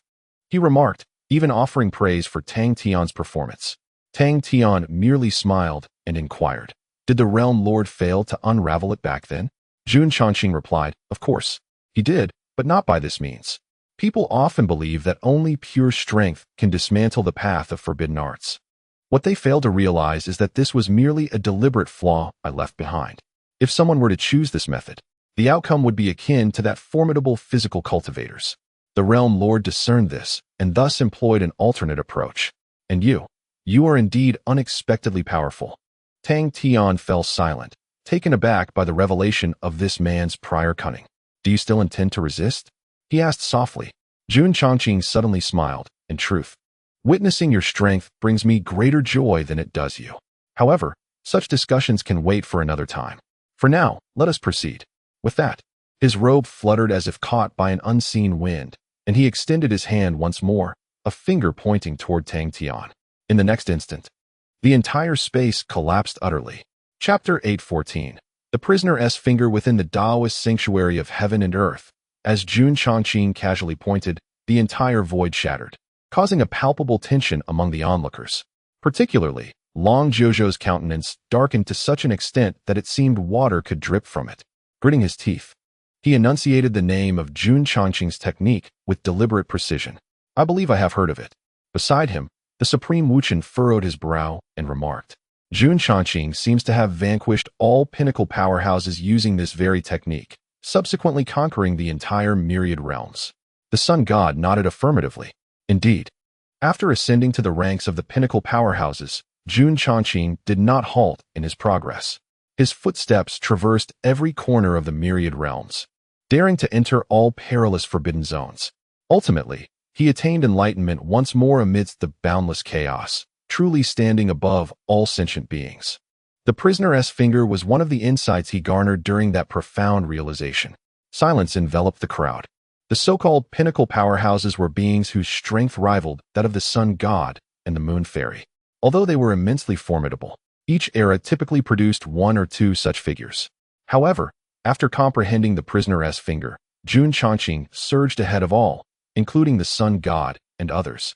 he remarked, even offering praise for Tang Tian's performance. Tang Tian merely smiled and inquired, "Did the Realm Lord fail to unravel it back then?" Jun Changqing replied, "Of course, he did, but not by this means. People often believe that only pure strength can dismantle the path of forbidden arts. What they fail to realize is that this was merely a deliberate flaw I left behind. If someone were to choose this method, the outcome would be akin to that formidable physical cultivators. The Realm Lord discerned this, and thus employed an alternate approach. And you are indeed unexpectedly powerful." Tang Tian fell silent, taken aback by the revelation of this man's prior cunning. "Do you still intend to resist?" he asked softly. Jun Changqing suddenly smiled. "In truth, witnessing your strength brings me greater joy than it does you. However, such discussions can wait for another time. For now, let us proceed." With that, his robe fluttered as if caught by an unseen wind, and he extended his hand once more, a finger pointing toward Tang Tian. In the next instant, the entire space collapsed utterly. Chapter 8:14. The prisoner's finger within the Taoist sanctuary of heaven and earth. As Jun Changqing casually pointed, the entire void shattered, causing a palpable tension among the onlookers. Particularly, Long Jiuzhou's countenance darkened to such an extent that it seemed water could drip from it. Gritting his teeth, he enunciated the name of Jun Changqing's technique with deliberate precision. "I believe I have heard of it." Beside him, the Supreme Wuchen furrowed his brow and remarked, "Jun Changqing seems to have vanquished all pinnacle powerhouses using this very technique, subsequently conquering the entire myriad realms." The sun god nodded affirmatively. Indeed, after ascending to the ranks of the pinnacle powerhouses, Jun Changqing did not halt in his progress. His footsteps traversed every corner of the myriad realms, daring to enter all perilous forbidden zones. Ultimately, he attained enlightenment once more amidst the boundless chaos, truly standing above all sentient beings. The prisoner's finger was one of the insights he garnered during that profound realization. Silence enveloped the crowd. The so-called pinnacle powerhouses were beings whose strength rivaled that of the sun god and the moon fairy. Although they were immensely formidable, each era typically produced one or two such figures. However, after comprehending the prisoner's finger, Jun Changqing surged ahead of all, including the sun god and others,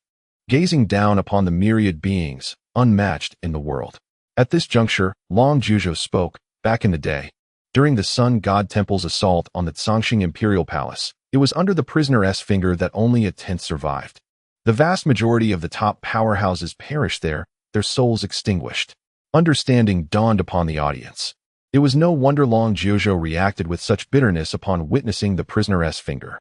gazing down upon the myriad beings, unmatched in the world. At this juncture, Long Jiuzhou spoke. "Back in the day, during the sun god temple's assault on the Zhongxing Imperial Palace, it was under the prisoner's finger that only a tenth survived. The vast majority of the top powerhouses perished there, their souls extinguished." Understanding dawned upon the audience. It was no wonder Long Jiuzhou reacted with such bitterness upon witnessing the prisoner's finger.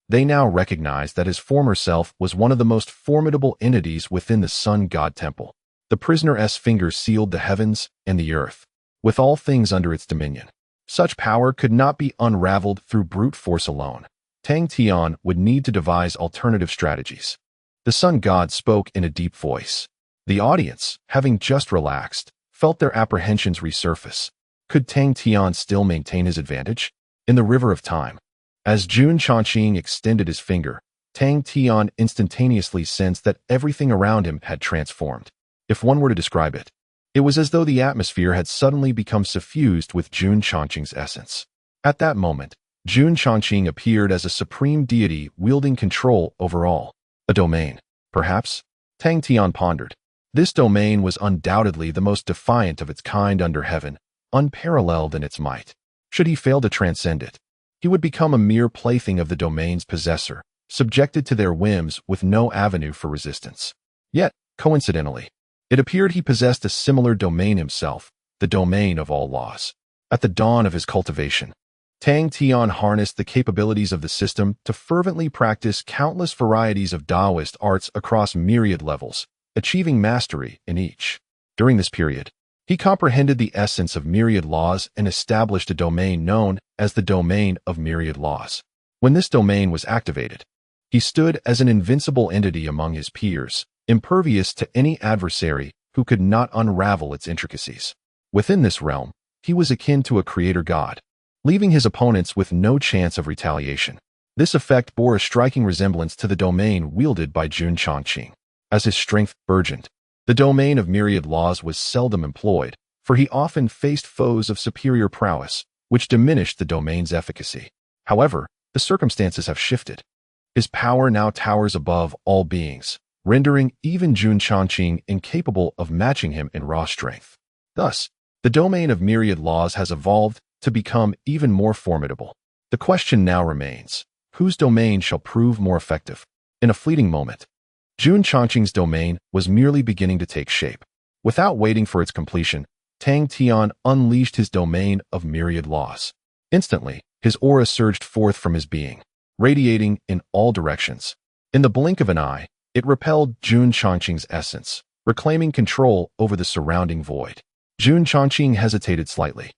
They now recognized that his former self was one of the most formidable entities within the sun god temple. The prisoner's finger sealed the heavens and the earth, with all things under its dominion. Such power could not be unraveled through brute force alone. Tang Tian would need to devise alternative strategies. The sun god spoke in a deep voice. The audience, having just relaxed, felt their apprehensions resurface. Could Tang Tian still maintain his advantage? In the river of time, as Jun Changqing extended his finger, Tang Tian instantaneously sensed that everything around him had transformed. If one were to describe it, it was as though the atmosphere had suddenly become suffused with Jun Changqing's essence. At that moment, Jun Changqing appeared as a supreme deity wielding control over all. A domain, perhaps? Tang Tian pondered. This domain was undoubtedly the most defiant of its kind under heaven, unparalleled in its might. Should he fail to transcend it, he would become a mere plaything of the domain's possessor, subjected to their whims with no avenue for resistance. Yet, coincidentally, it appeared he possessed a similar domain himself, the domain of all laws. At the dawn of his cultivation, Tang Tian harnessed the capabilities of the system to fervently practice countless varieties of Taoist arts across myriad levels, achieving mastery in each. During this period, he comprehended the essence of myriad laws and established a domain known as the domain of myriad laws. When this domain was activated, he stood as an invincible entity among his peers, impervious to any adversary who could not unravel its intricacies. Within this realm, he was akin to a creator god. leaving his opponents with no chance of retaliation. This effect bore a striking resemblance to the domain wielded by Jun Chongqing. As his strength burgeoned, the domain of myriad laws was seldom employed, for he often faced foes of superior prowess, which diminished the domain's efficacy. However, the circumstances have shifted. His power now towers above all beings, rendering even Jun Chongqing incapable of matching him in raw strength. Thus, the domain of myriad laws has evolved to become even more formidable. The question now remains, whose domain shall prove more effective? In a fleeting moment, Jun Chongqing's domain was merely beginning to take shape. Without waiting for its completion, Tang Tian unleashed his domain of myriad laws. Instantly, his aura surged forth from his being, radiating in all directions. In the blink of an eye, it repelled Jun Chongqing's essence, reclaiming control over the surrounding void. Jun Chongqing hesitated slightly,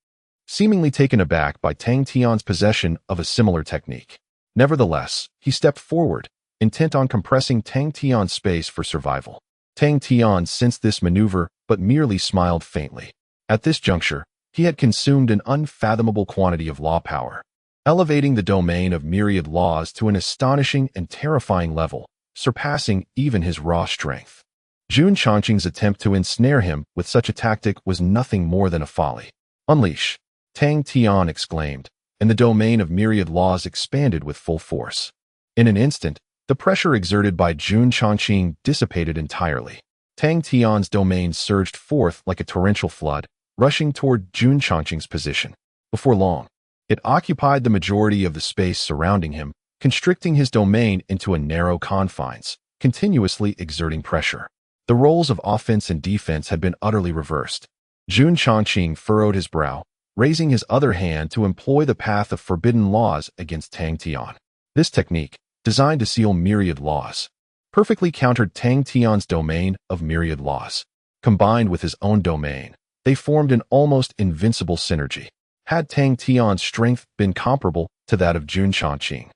seemingly taken aback by Tang Tian's possession of a similar technique. Nevertheless, he stepped forward, intent on compressing Tang Tian's space for survival. Tang Tian sensed this maneuver but merely smiled faintly. At this juncture, he had consumed an unfathomable quantity of law power, elevating the domain of myriad laws to an astonishing and terrifying level, surpassing even his raw strength. Jun Chongqing's attempt to ensnare him with such a tactic was nothing more than a folly. "Unleash!" Tang Tian exclaimed, and the domain of myriad laws expanded with full force. In an instant, the pressure exerted by Jun Chongqing dissipated entirely. Tang Tian's domain surged forth like a torrential flood, rushing toward Jun Chongqing's position. Before long, it occupied the majority of the space surrounding him, constricting his domain into a narrow confines, continuously exerting pressure. The roles of offense and defense had been utterly reversed. Jun Chongqing furrowed his brow, raising his other hand to employ the path of forbidden laws against Tang Tian. This technique, designed to seal myriad laws, perfectly countered Tang Tian's domain of myriad laws. Combined with his own domain, they formed an almost invincible synergy. Had Tang Tian's strength been comparable to that of Jun Chongqing,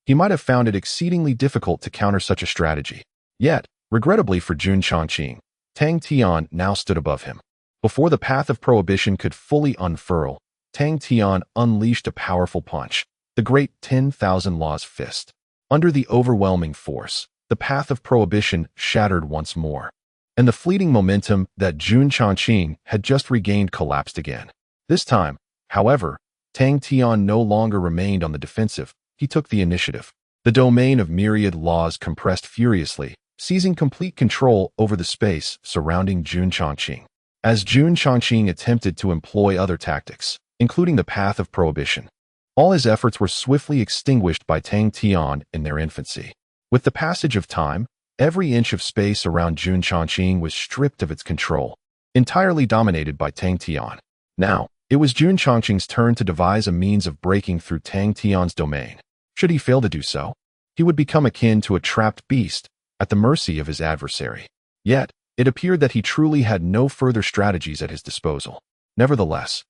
he might have found it exceedingly difficult to counter such a strategy. Yet, regrettably for Jun Chongqing, Tang Tian now stood above him. Before the path of prohibition could fully unfurl, Tang Tian unleashed a powerful punch, the great 10,000 Laws fist. Under the overwhelming force, the path of prohibition shattered once more, and the fleeting momentum that Jun Chongqing had just regained collapsed again. This time, however, Tang Tian no longer remained on the defensive. He took the initiative. The domain of myriad laws compressed furiously, seizing complete control over the space surrounding Jun Chongqing. As Jun Chongqing attempted to employ other tactics, including the path of prohibition, all his efforts were swiftly extinguished by Tang Tian in their infancy. With the passage of time, every inch of space around Jun Chongqing was stripped of its control, entirely dominated by Tang Tian. Now, it was Jun Chongqing's turn to devise a means of breaking through Tang Tian's domain. Should he fail to do so, he would become akin to a trapped beast, at the mercy of his adversary. Yet, it appeared that he truly had no further strategies at his disposal. Nevertheless,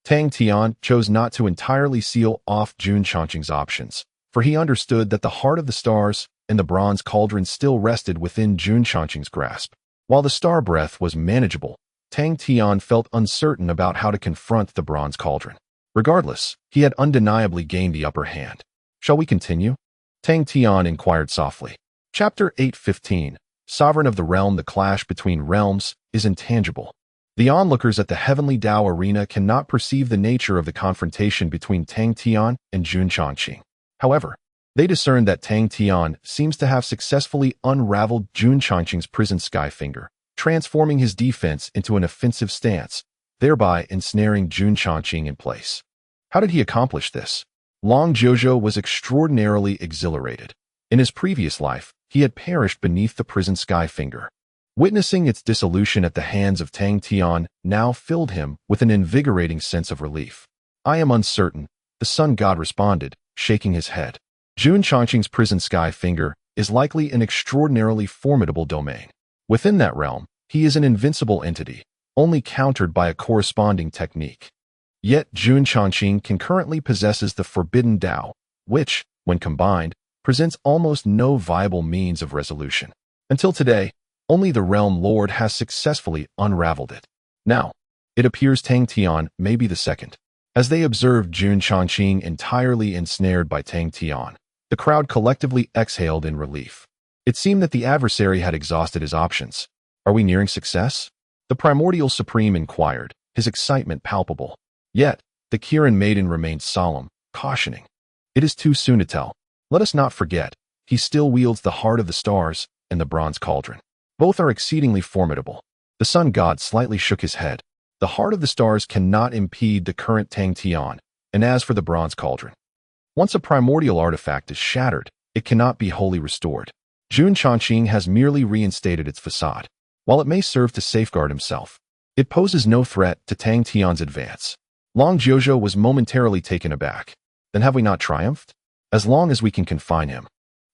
Tang Tian chose not to entirely seal off Jun Chongqing's options, for he understood that the heart of the stars and the bronze cauldron still rested within Jun Chongqing's grasp. While the star breath was manageable, Tang Tian felt uncertain about how to confront the bronze cauldron. Regardless, he had undeniably gained the upper hand. "Shall we continue?" Tang Tian inquired softly. Chapter 8:15. Sovereign of the realm. The clash between realms is intangible. The onlookers at the Heavenly Tao arena cannot perceive the nature of the confrontation between Tang Tian and Jun Chongqing. However, they discern that Tang Tian seems to have successfully unraveled Jun Chongqing's prison sky finger, transforming his defense into an offensive stance, thereby ensnaring Jun Chongqing in place. How did he accomplish this? Long Jojo was extraordinarily exhilarated. In his previous life, he had perished beneath the prison sky finger. Witnessing its dissolution at the hands of Tang Tian now filled him with an invigorating sense of relief. "I am uncertain," the sun god responded, shaking his head. Jun Chongqing's prison sky finger is likely an extraordinarily formidable domain. Within that realm, he is an invincible entity, only countered by a corresponding technique. Yet Jun Chongqing concurrently possesses the forbidden Tao, which, when combined, presents almost no viable means of resolution. Until today, only the Realm Lord has successfully unraveled it. Now, it appears Tang Tian may be the second. As they observed Jun Chongqing entirely ensnared by Tang Tian, the crowd collectively exhaled in relief. It seemed that the adversary had exhausted his options. Are we nearing success? The primordial supreme inquired, his excitement palpable. Yet, the Kirin maiden remained solemn, cautioning. It is too soon to tell. Let us not forget, he still wields the heart of the stars and the bronze cauldron. Both are exceedingly formidable. The sun god slightly shook his head. The heart of the stars cannot impede the current Tang Tian, and as for the bronze cauldron, once a primordial artifact is shattered, it cannot be wholly restored. Jun Chongqing has merely reinstated its facade. While it may serve to safeguard himself, it poses no threat to Tang Tian's advance. Long Jiuzhou was momentarily taken aback. Then have we not triumphed? As long as we can confine him,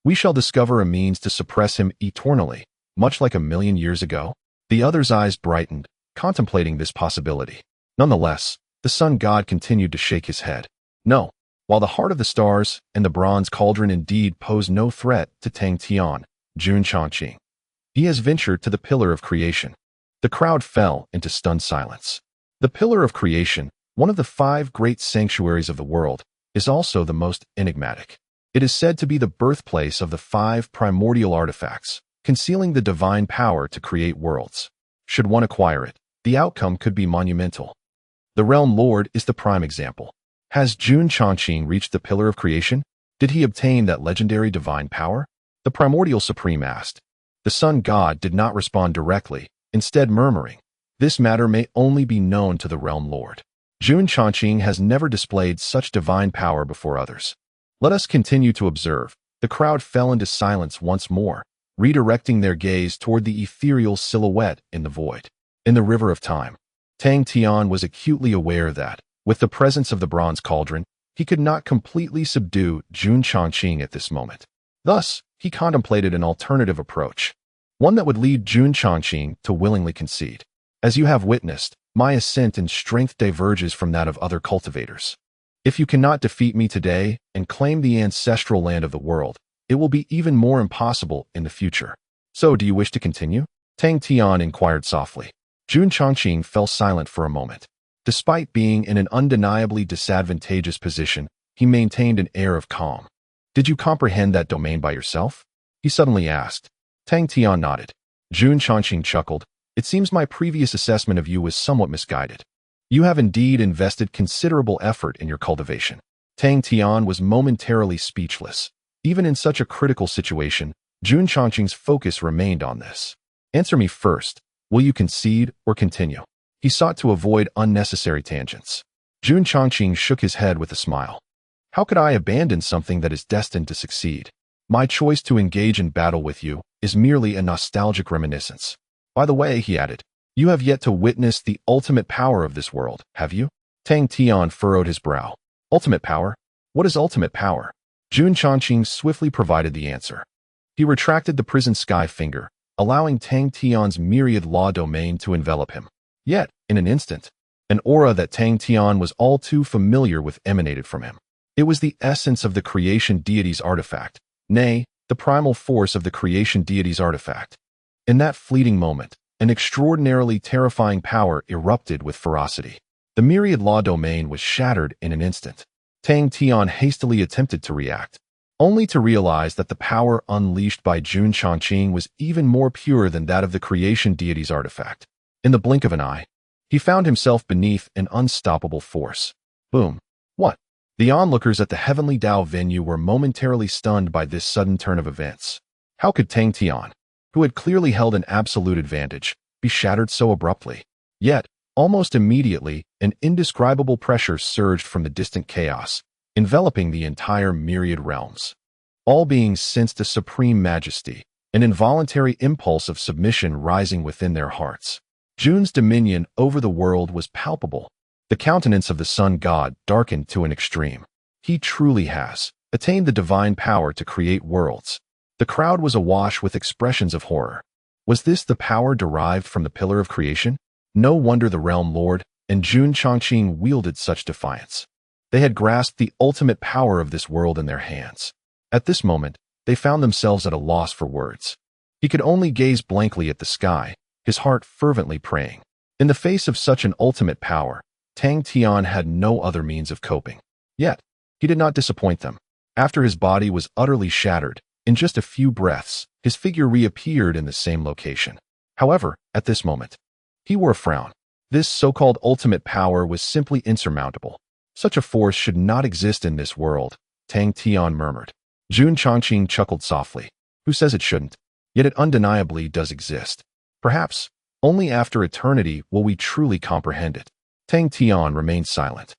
we shall discover a means to suppress him eternally, much like 1,000,000 years ago. The other's eyes brightened, contemplating this possibility. Nonetheless, the sun god continued to shake his head. No, while the heart of the stars and the bronze cauldron indeed pose no threat to Tang Tian, Jun Chongqing, he has ventured to the pillar of creation. The crowd fell into stunned silence. The pillar of creation, one of the 5 great sanctuaries of the world, is also the most enigmatic. It is said to be the birthplace of the 5 primordial artifacts, concealing the divine power to create worlds. Should one acquire it, the outcome could be monumental. The Realm Lord is the prime example. Has Jun Chongqing reached the pillar of creation? Did he obtain that legendary divine power? The primordial supreme asked. The sun god did not respond directly, instead murmuring, "This matter may only be known to the Realm Lord. Jun Chongqing has never displayed such divine power before others. Let us continue to observe." The crowd fell into silence once more, redirecting their gaze toward the ethereal silhouette in the void. In the river of time, Tang Tian was acutely aware that, with the presence of the bronze cauldron, he could not completely subdue Jun Chongqing at this moment. Thus, he contemplated an alternative approach, one that would lead Jun Chongqing to willingly concede. As you have witnessed, my ascent in strength diverges from that of other cultivators. If you cannot defeat me today and claim the ancestral land of the world, it will be even more impossible in the future. So do you wish to continue? Tang Tian inquired softly. Jun Chongqing fell silent for a moment. Despite being in an undeniably disadvantageous position, he maintained an air of calm. Did you comprehend that domain by yourself? He suddenly asked. Tang Tian nodded. Jun Chongqing chuckled. It seems my previous assessment of you was somewhat misguided. You have indeed invested considerable effort in your cultivation. Tang Tian was momentarily speechless. Even in such a critical situation, Jun Chongqing's focus remained on this. Answer me first. Will you concede or continue? He sought to avoid unnecessary tangents. Jun Chongqing shook his head with a smile. How could I abandon something that is destined to succeed? My choice to engage in battle with you is merely a nostalgic reminiscence. By the way, he added, you have yet to witness the ultimate power of this world, have you? Tang Tian furrowed his brow. Ultimate power? What is ultimate power? Jun Chongqing swiftly provided the answer. He retracted the prison sky finger, allowing Tang Tian's myriad law domain to envelop him. Yet, in an instant, an aura that Tang Tian was all too familiar with emanated from him. It was the essence of the creation deity's artifact, nay, the primal force of the creation deity's artifact. In that fleeting moment, an extraordinarily terrifying power erupted with ferocity. The myriad law domain was shattered in an instant. Tang Tian hastily attempted to react, only to realize that the power unleashed by Jun Chongqing was even more pure than that of the creation deity's artifact. In the blink of an eye, he found himself beneath an unstoppable force. Boom. What? The onlookers at the Heavenly Dao venue were momentarily stunned by this sudden turn of events. How could Tang Tian, who had clearly held an absolute advantage, be shattered so abruptly? Yet, almost immediately, an indescribable pressure surged from the distant chaos, enveloping the entire myriad realms. All beings sensed a supreme majesty, an involuntary impulse of submission rising within their hearts. Jun's dominion over the world was palpable. The countenance of the sun god darkened to an extreme. He truly has attained the divine power to create worlds. The crowd was awash with expressions of horror. Was this the power derived from the pillar of creation? No wonder the Realm Lord and Jun Chongqing wielded such defiance. They had grasped the ultimate power of this world in their hands. At this moment, they found themselves at a loss for words. He could only gaze blankly at the sky, his heart fervently praying. In the face of such an ultimate power, Tang Tian had no other means of coping. Yet, he did not disappoint them. After his body was utterly shattered, in just a few breaths, his figure reappeared in the same location. However, at this moment, he wore a frown. This so-called ultimate power was simply insurmountable. Such a force should not exist in this world, Tang Tian murmured. Jun Chongqing chuckled softly. Who says it shouldn't? Yet it undeniably does exist. Perhaps, only after eternity will we truly comprehend it. Tang Tian remained silent.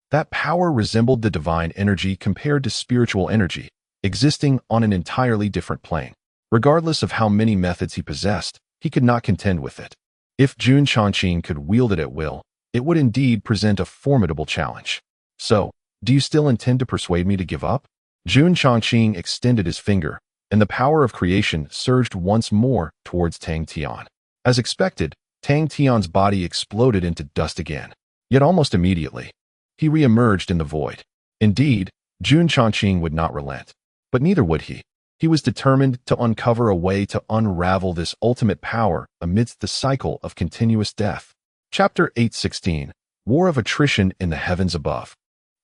That power resembled the divine energy compared to spiritual energy, existing on an entirely different plane. Regardless of how many methods he possessed, he could not contend with it. If Jun Chongqing could wield it at will, it would indeed present a formidable challenge. So, do you still intend to persuade me to give up? Jun Chongqing extended his finger, and the power of creation surged once more towards Tang Tian. As expected, Tang Tian's body exploded into dust again. Yet almost immediately, he re-emerged in the void. Indeed, Jun Chongqing would not relent. But neither would he. He was determined to uncover a way to unravel this ultimate power amidst the cycle of continuous death. Chapter 8:16 War of Attrition in the Heavens Above.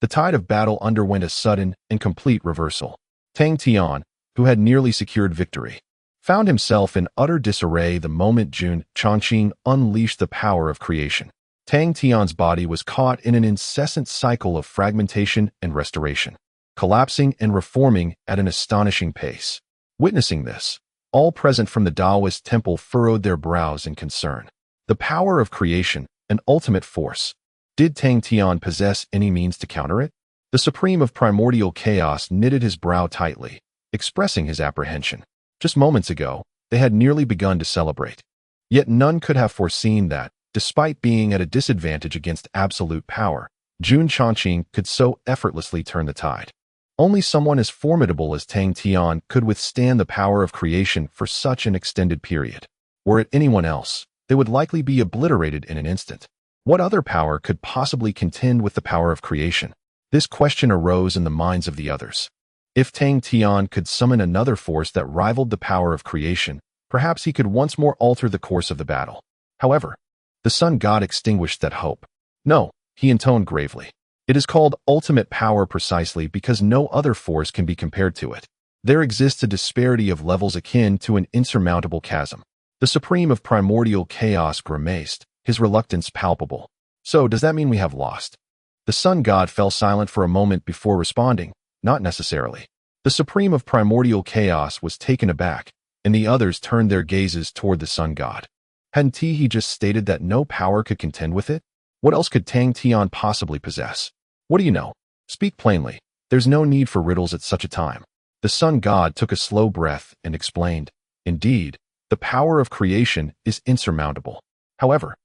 The tide of battle underwent a sudden and complete reversal. Tang Tian, who had nearly secured victory, found himself in utter disarray the moment Jun Chongqing unleashed the power of creation. Tang Tian's body was caught in an incessant cycle of fragmentation and restoration, collapsing and reforming at an astonishing pace. Witnessing this, all present from the Taoist temple furrowed their brows in concern. The power of creation, an ultimate force. Did Tang Tian possess any means to counter it? The supreme of primordial chaos knitted his brow tightly, expressing his apprehension. Just moments ago, they had nearly begun to celebrate. Yet none could have foreseen that, despite being at a disadvantage against absolute power, Jun Chongqing could so effortlessly turn the tide. Only someone as formidable as Tang Tian could withstand the power of creation for such an extended period. Were it anyone else, they would likely be obliterated in an instant. What other power could possibly contend with the power of creation? This question arose in the minds of the others. If Tang Tian could summon another force that rivaled the power of creation, perhaps he could once more alter the course of the battle. However, the sun god extinguished that hope. No, he intoned gravely. It is called ultimate power precisely because no other force can be compared to it. There exists a disparity of levels akin to an insurmountable chasm. The supreme of primordial chaos grimaced, his reluctance palpable. So, does that mean we have lost? The sun god fell silent for a moment before responding. Not necessarily. The supreme of primordial chaos was taken aback, and the others turned their gazes toward the sun god. Hadn't he just stated that no power could contend with it? What else could Tang Tian possibly possess? What do you know? Speak plainly. There's no need for riddles at such a time. The sun god took a slow breath and explained, Indeed, the power of creation is insurmountable. However,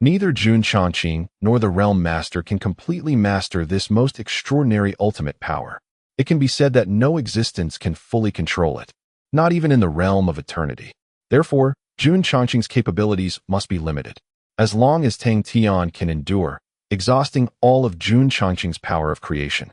neither Jun Chongqing nor the Realm Master can completely master this most extraordinary ultimate power. It can be said that no existence can fully control it, not even in the realm of eternity. Therefore, Jun Chongqing's capabilities must be limited. As long as Tang Tian can endure, exhausting all of Jun Chongqing's power of creation,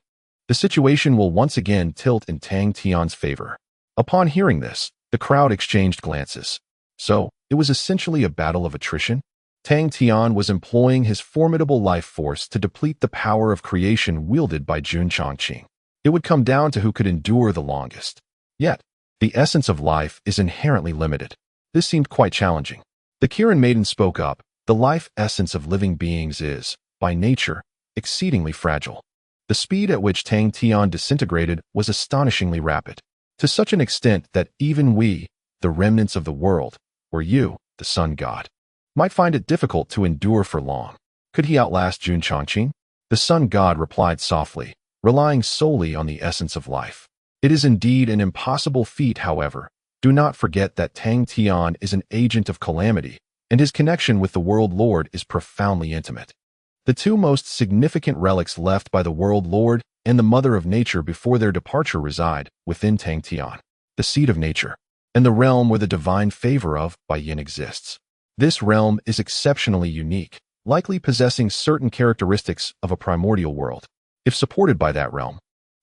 the situation will once again tilt in Tang Tian's favor. Upon hearing this, the crowd exchanged glances. So, it was essentially a battle of attrition? Tang Tian was employing his formidable life force to deplete the power of creation wielded by Jun Chongqing. It would come down to who could endure the longest. Yet, the essence of life is inherently limited. This seemed quite challenging. The Kirin maiden spoke up. The life essence of living beings is, by nature, exceedingly fragile. The speed at which Tang Tian disintegrated was astonishingly rapid, to such an extent that even we, the remnants of the world, or you, the sun god, might find it difficult to endure for long. Could he outlast Jun Chongqing? The sun god replied softly, relying solely on the essence of life. It is indeed an impossible feat, however. Do not forget that Tang Tian is an agent of calamity, and his connection with the World Lord is profoundly intimate. The two most significant relics left by the World Lord and the Mother of Nature before their departure reside within Tang Tian, the seat of nature, and the realm where the divine favor of Bai Yin exists. This realm is exceptionally unique, likely possessing certain characteristics of a primordial world. If supported by that realm,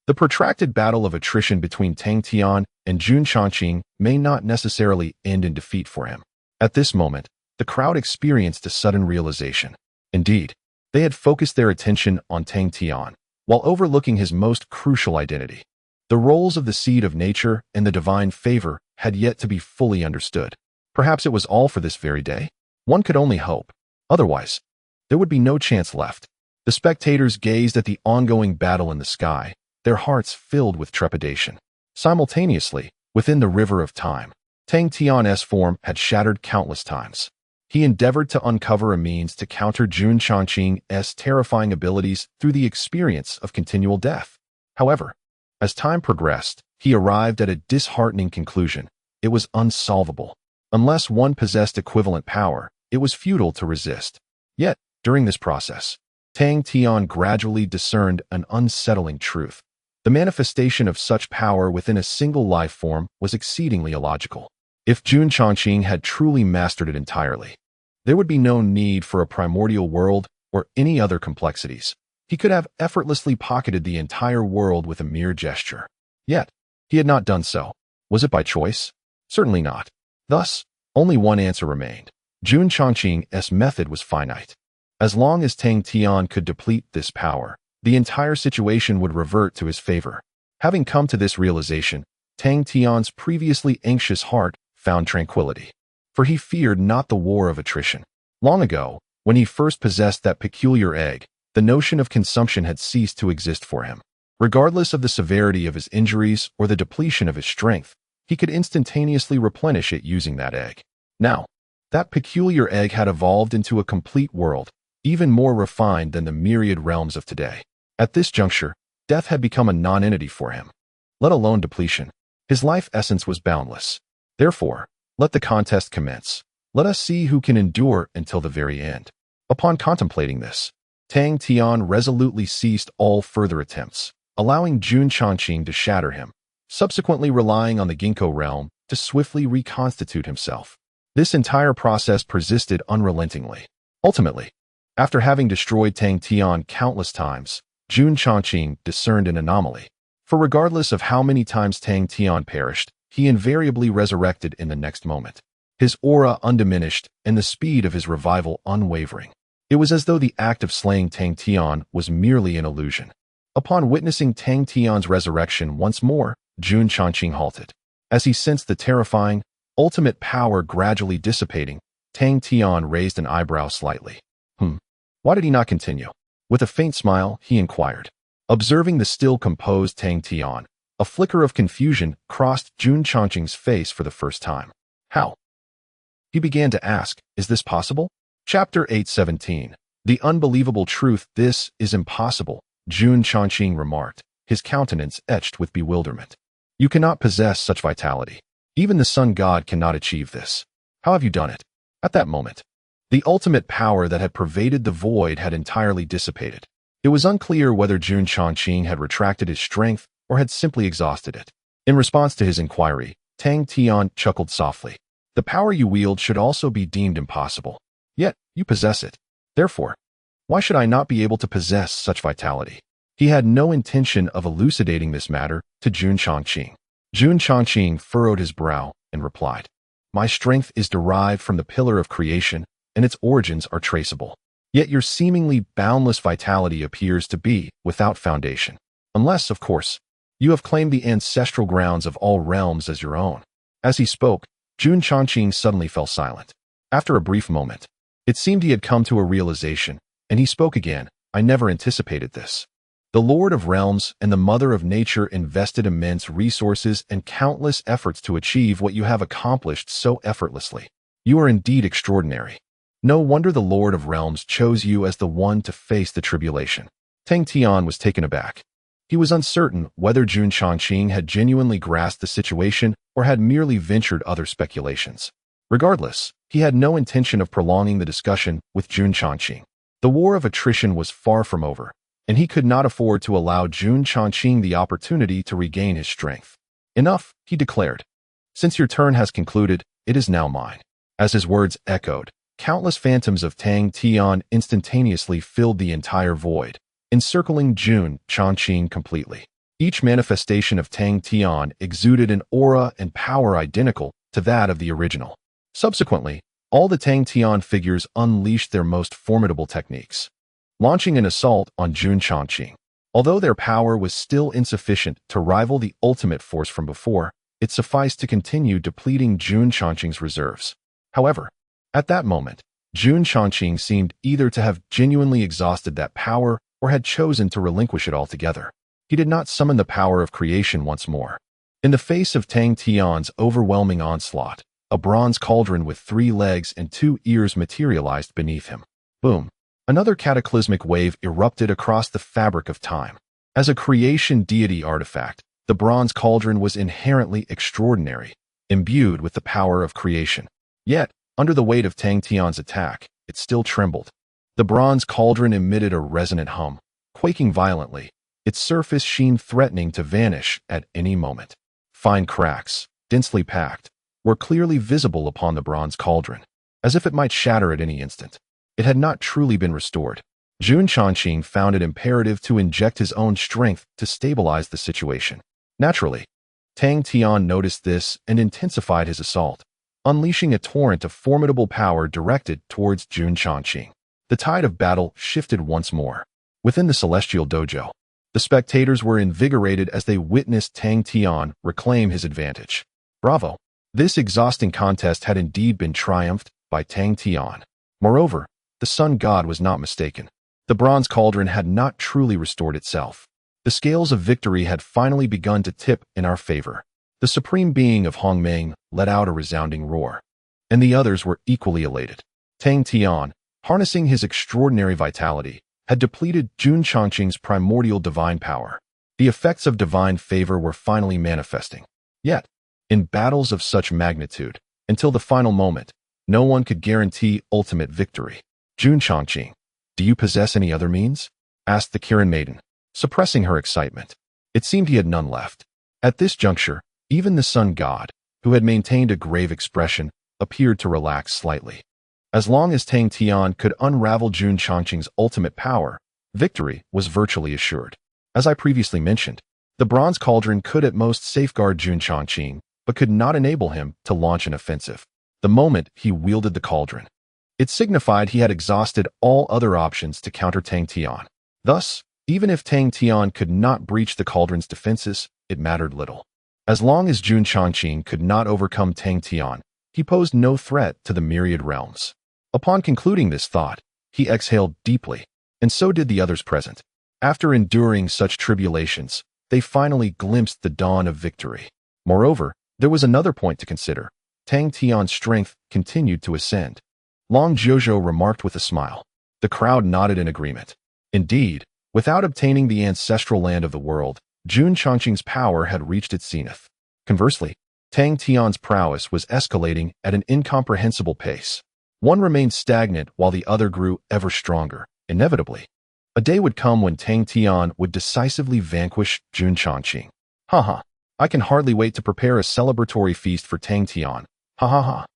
the protracted battle of attrition between Tang Tian and Jun Chongqing may not necessarily end in defeat for him. At this moment, the crowd experienced a sudden realization. Indeed, They had focused their attention on Tang Tian, while overlooking his most crucial identity. The roles of the seed of nature and the divine favor had yet to be fully understood. Perhaps it was all for this very day? One could only hope. Otherwise, there would be no chance left. The spectators gazed at the ongoing battle in the sky, their hearts filled with trepidation. Simultaneously, within the river of time, Tang Tian's form had shattered countless times. He endeavored to uncover a means to counter Jun Changqing's terrifying abilities through the experience of continual death. However, as time progressed, he arrived at a disheartening conclusion. It was unsolvable. Unless one possessed equivalent power, it was futile to resist. Yet, during this process, Tang Tian gradually discerned an unsettling truth. The manifestation of such power within a single life form was exceedingly illogical. If Jun Changqing had truly mastered it entirely, there would be no need for a primordial world or any other complexities. He could have effortlessly pocketed the entire world with a mere gesture. Yet, he had not done so. Was it by choice? Certainly not. Thus, only one answer remained. Jun Changqing's method was finite. As long as Tang Tian could deplete this power, the entire situation would revert to his favor. Having come to this realization, Tang Tian's previously anxious heart found tranquility, for he feared not the war of attrition. Long ago, when he first possessed that peculiar egg, the notion of consumption had ceased to exist for him. Regardless of the severity of his injuries or the depletion of his strength, he could instantaneously replenish it using that egg. Now, that peculiar egg had evolved into a complete world, even more refined than the myriad realms of today. At this juncture, death had become a non-entity for him, let alone depletion. His life essence was boundless. Therefore, let the contest commence. Let us see who can endure until the very end. Upon contemplating this, Tang Tian resolutely ceased all further attempts, allowing Jun Changqing to shatter him, subsequently relying on the ginkgo realm to swiftly reconstitute himself. This entire process persisted unrelentingly. Ultimately, after having destroyed Tang Tian countless times, Jun Changqing discerned an anomaly. For regardless of how many times Tang Tian perished, he invariably resurrected in the next moment. His aura undiminished and the speed of his revival unwavering. It was as though the act of slaying Tang Tian was merely an illusion. Upon witnessing Tang Tian's resurrection once more, Jun Changqing halted. As he sensed the terrifying, ultimate power gradually dissipating, Tang Tian raised an eyebrow slightly. Why did he not continue? With a faint smile, he inquired. Observing the still composed Tang Tian, a flicker of confusion crossed Jun Changqing's face for the first time. How? He began to ask, is this possible? Chapter 8:17. The unbelievable truth, this is impossible, Jun Changqing remarked, his countenance etched with bewilderment. You cannot possess such vitality. Even the sun god cannot achieve this. How have you done it? At that moment, the ultimate power that had pervaded the void had entirely dissipated. It was unclear whether Jun Changqing had retracted his strength or had simply exhausted it. In response to his inquiry, Tang Tian chuckled softly. The power you wield should also be deemed impossible. Yet, you possess it. Therefore, why should I not be able to possess such vitality? He had no intention of elucidating this matter to Jun Changqing. Jun Changqing furrowed his brow and replied, My strength is derived from the pillar of creation, and its origins are traceable. Yet your seemingly boundless vitality appears to be without foundation. Unless, of course, you have claimed the ancestral grounds of all realms as your own. As he spoke, Jun Changqing suddenly fell silent. After a brief moment, it seemed he had come to a realization, and he spoke again. I never anticipated this. The Lord of Realms and the Mother of Nature invested immense resources and countless efforts to achieve what you have accomplished so effortlessly. You are indeed extraordinary. No wonder the Lord of Realms chose you as the one to face the tribulation. Tang Tian was taken aback. He was uncertain whether Jun Changqing had genuinely grasped the situation or had merely ventured other speculations. Regardless, he had no intention of prolonging the discussion with Jun Changqing. The war of attrition was far from over, and he could not afford to allow Jun Changqing the opportunity to regain his strength. Enough, he declared. Since your turn has concluded, it is now mine. As his words echoed, countless phantoms of Tang Tian instantaneously filled the entire void, encircling Jun Changqing completely. Each manifestation of Tang Tian exuded an aura and power identical to that of the original. Subsequently, all the Tang Tian figures unleashed their most formidable techniques. launching an assault on Jun Chongqing. Although their power was still insufficient to rival the ultimate force from before, it sufficed to continue depleting Jun Chongqing's reserves. However, at that moment, Jun Chongqing seemed either to have genuinely exhausted that power or had chosen to relinquish it altogether. He did not summon the power of creation once more. In the face of Tang Tian's overwhelming onslaught, a bronze cauldron with 3 legs and 2 ears materialized beneath him. Boom! Another cataclysmic wave erupted across the fabric of time. As a creation deity artifact, the bronze cauldron was inherently extraordinary, imbued with the power of creation. Yet, under the weight of Tang Tian's attack, it still trembled. The bronze cauldron emitted a resonant hum, quaking violently, its surface sheen threatening to vanish at any moment. Fine cracks, densely packed, were clearly visible upon the bronze cauldron, as if it might shatter at any instant. It had not truly been restored. Jun Chongqing found it imperative to inject his own strength to stabilize the situation. Naturally, Tang Tian noticed this and intensified his assault, unleashing a torrent of formidable power directed towards Jun Chongqing. The tide of battle shifted once more. Within the Celestial Dojo, the spectators were invigorated as they witnessed Tang Tian reclaim his advantage. Bravo! This exhausting contest had indeed been triumphed by Tang Tian. Moreover, the Sun God was not mistaken. The bronze cauldron had not truly restored itself. The scales of victory had finally begun to tip in our favor. The supreme being of Hongmeng let out a resounding roar, and the others were equally elated. Tang Tian, harnessing his extraordinary vitality, had depleted Jun Chongqing's primordial divine power. The effects of divine favor were finally manifesting. Yet, in battles of such magnitude, until the final moment, no one could guarantee ultimate victory. Jun Chongqing, do you possess any other means? Asked the Kirin maiden, suppressing her excitement. It seemed he had none left. At this juncture, even the Sun God, who had maintained a grave expression, appeared to relax slightly. As long as Tang Tian could unravel Jun Chongqing's ultimate power, victory was virtually assured. As I previously mentioned, the bronze cauldron could at most safeguard Jun Chongqing, but could not enable him to launch an offensive. The moment he wielded the cauldron, it signified he had exhausted all other options to counter Tang Tian. Thus, even if Tang Tian could not breach the cauldron's defenses, it mattered little. As long as Jun Chongqing could not overcome Tang Tian, he posed no threat to the myriad realms. Upon concluding this thought, he exhaled deeply, and so did the others present. After enduring such tribulations, they finally glimpsed the dawn of victory. Moreover, there was another point to consider. Tang Tian's strength continued to ascend. Long Jojo remarked with a smile. The crowd nodded in agreement. Indeed, without obtaining the ancestral land of the world, Jun Chongqing's power had reached its zenith. Conversely, Tang Tian's prowess was escalating at an incomprehensible pace. One remained stagnant while the other grew ever stronger. Inevitably, a day would come when Tang Tian would decisively vanquish Jun Chongqing. Haha, I can hardly wait to prepare a celebratory feast for Tang Tian. Ha ha ha.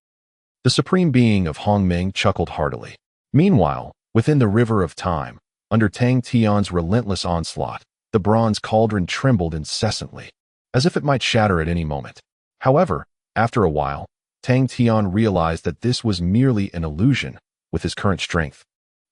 The supreme being of Hongmeng chuckled heartily. Meanwhile, within the river of time, under Tang Tian's relentless onslaught, the bronze cauldron trembled incessantly, as if it might shatter at any moment. However, after a while, Tang Tian realized that this was merely an illusion. With his current strength,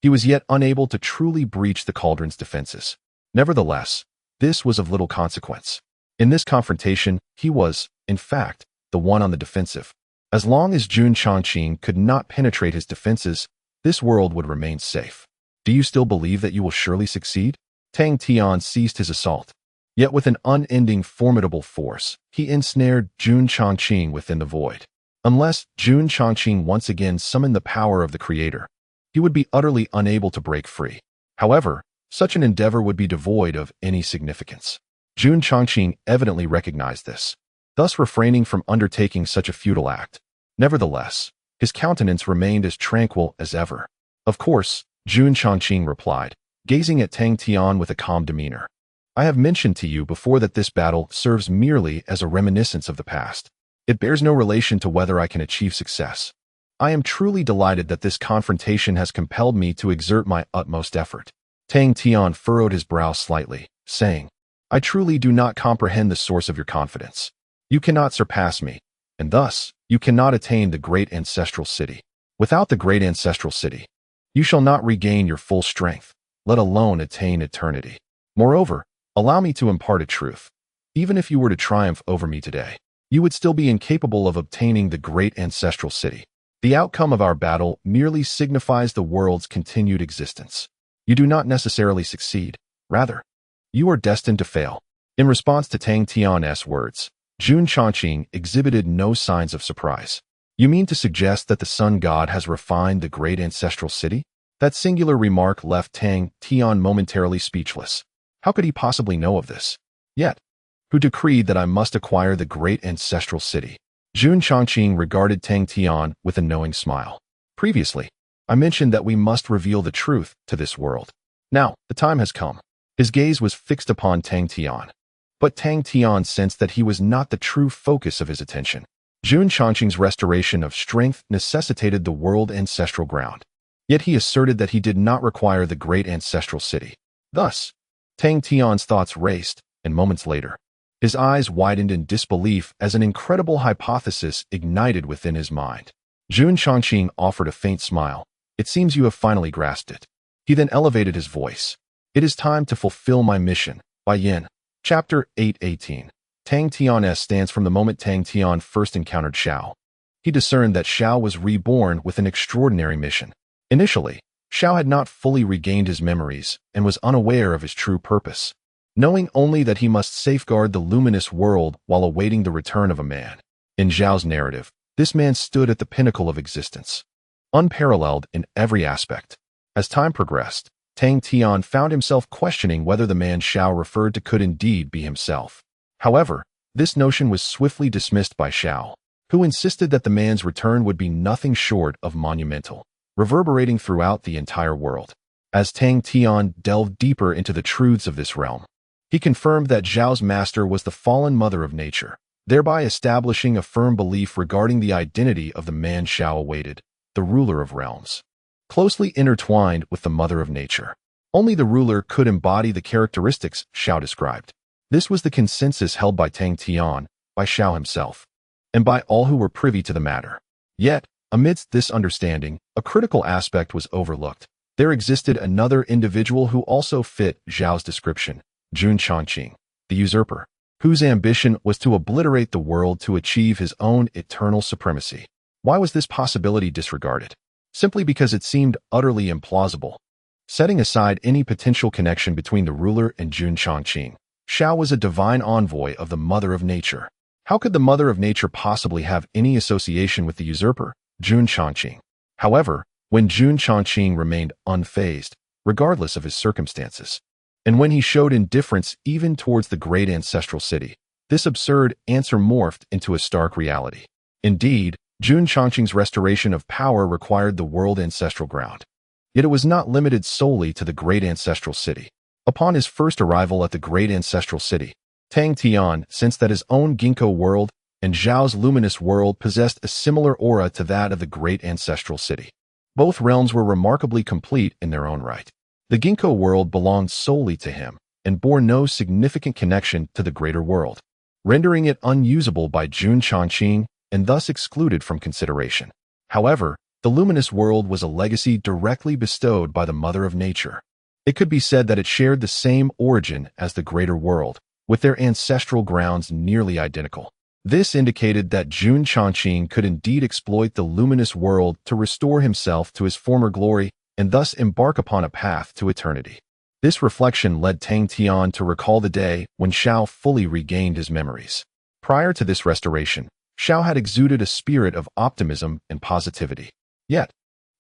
he was yet unable to truly breach the cauldron's defenses. Nevertheless, this was of little consequence. In this confrontation, he was, in fact, the one on the defensive. As long as Jun Chongqing could not penetrate his defenses, this world would remain safe. Do you still believe that you will surely succeed? Tang Tian ceased his assault. Yet with an unending formidable force, he ensnared Jun Chongqing within the void. Unless Jun Chongqing once again summoned the power of the Creator, he would be utterly unable to break free. However, such an endeavor would be devoid of any significance. Jun Chongqing evidently recognized this, thus refraining from undertaking such a futile act. Nevertheless, his countenance remained as tranquil as ever. Of course, Jun Chongqing replied, gazing at Tang Tian with a calm demeanor. I have mentioned to you before that this battle serves merely as a reminiscence of the past. It bears no relation to whether I can achieve success. I am truly delighted that this confrontation has compelled me to exert my utmost effort. Tang Tian furrowed his brow slightly, saying, I truly do not comprehend the source of your confidence. You cannot surpass me, and thus, you cannot attain the great ancestral city. Without the great ancestral city, you shall not regain your full strength. let alone attain eternity. Moreover, allow me to impart a truth. Even if you were to triumph over me today, you would still be incapable of obtaining the great ancestral city. The outcome of our battle merely signifies the world's continued existence. You do not necessarily succeed. Rather, you are destined to fail. In response to Tang Tian's words, Jun Chongqing exhibited no signs of surprise. You mean to suggest that the sun god has refined the great ancestral city? That singular remark left Tang Tian momentarily speechless. How could he possibly know of this? Yet, who decreed that I must acquire the great ancestral city? Jun Chongqing regarded Tang Tian with a knowing smile. Previously, I mentioned that we must reveal the truth to this world. Now, the time has come. His gaze was fixed upon Tang Tian. But Tang Tian sensed that he was not the true focus of his attention. Jun Chongqing's restoration of strength necessitated the world ancestral ground. Yet he asserted that he did not require the great ancestral city. Thus, Tang Tian's thoughts raced, and moments later, his eyes widened in disbelief as an incredible hypothesis ignited within his mind. Jun Chongqing offered a faint smile. It seems you have finally grasped it. He then elevated his voice. It is time to fulfill my mission. Bai Yin. Chapter 8:18. Tang Tian's stance. From the moment Tang Tian first encountered Xiao, he discerned that Xiao was reborn with an extraordinary mission. Initially, Xiao had not fully regained his memories and was unaware of his true purpose, knowing only that he must safeguard the luminous world while awaiting the return of a man. In Xiao's narrative, this man stood at the pinnacle of existence, unparalleled in every aspect. As time progressed, Tang Tian found himself questioning whether the man Xiao referred to could indeed be himself. However, this notion was swiftly dismissed by Xiao, who insisted that the man's return would be nothing short of monumental, reverberating throughout the entire world. As Tang Tian delved deeper into the truths of this realm, he confirmed that Xiao's master was the fallen mother of nature, thereby establishing a firm belief regarding the identity of the man Xiao awaited, the ruler of realms. Closely intertwined with the mother of nature, only the ruler could embody the characteristics Xiao described. This was the consensus held by Tang Tian, by Xiao himself, and by all who were privy to the matter. Yet, amidst this understanding, a critical aspect was overlooked. There existed another individual who also fit Xiao's description, Jun Chongqing, the usurper, whose ambition was to obliterate the world to achieve his own eternal supremacy. Why was this possibility disregarded? Simply because it seemed utterly implausible. Setting aside any potential connection between the ruler and Jun Chongqing, Xiao was a divine envoy of the Mother of Nature. How could the Mother of Nature possibly have any association with the usurper, Jun Chongqing? However, when Jun Chongqing remained unfazed, regardless of his circumstances, and when he showed indifference even towards the great ancestral city, this absurd answer morphed into a stark reality. Indeed, Jun Chongqing's restoration of power required the world ancestral ground. Yet it was not limited solely to the great ancestral city. Upon his first arrival at the great ancestral city, Tang Tian sensed that his own ginkgo world and Zhao's luminous world possessed a similar aura to that of the great ancestral city. Both realms were remarkably complete in their own right. The ginkgo world belonged solely to him and bore no significant connection to the greater world, rendering it unusable by Jun Chongqing and thus excluded from consideration. However, the luminous world was a legacy directly bestowed by the Mother of Nature. It could be said that it shared the same origin as the greater world, with their ancestral grounds nearly identical. This indicated that Jun Chongqing could indeed exploit the luminous world to restore himself to his former glory and thus embark upon a path to eternity. This reflection led Tang Tian to recall the day when Xiao fully regained his memories. Prior to this restoration, Xiao had exuded a spirit of optimism and positivity. Yet,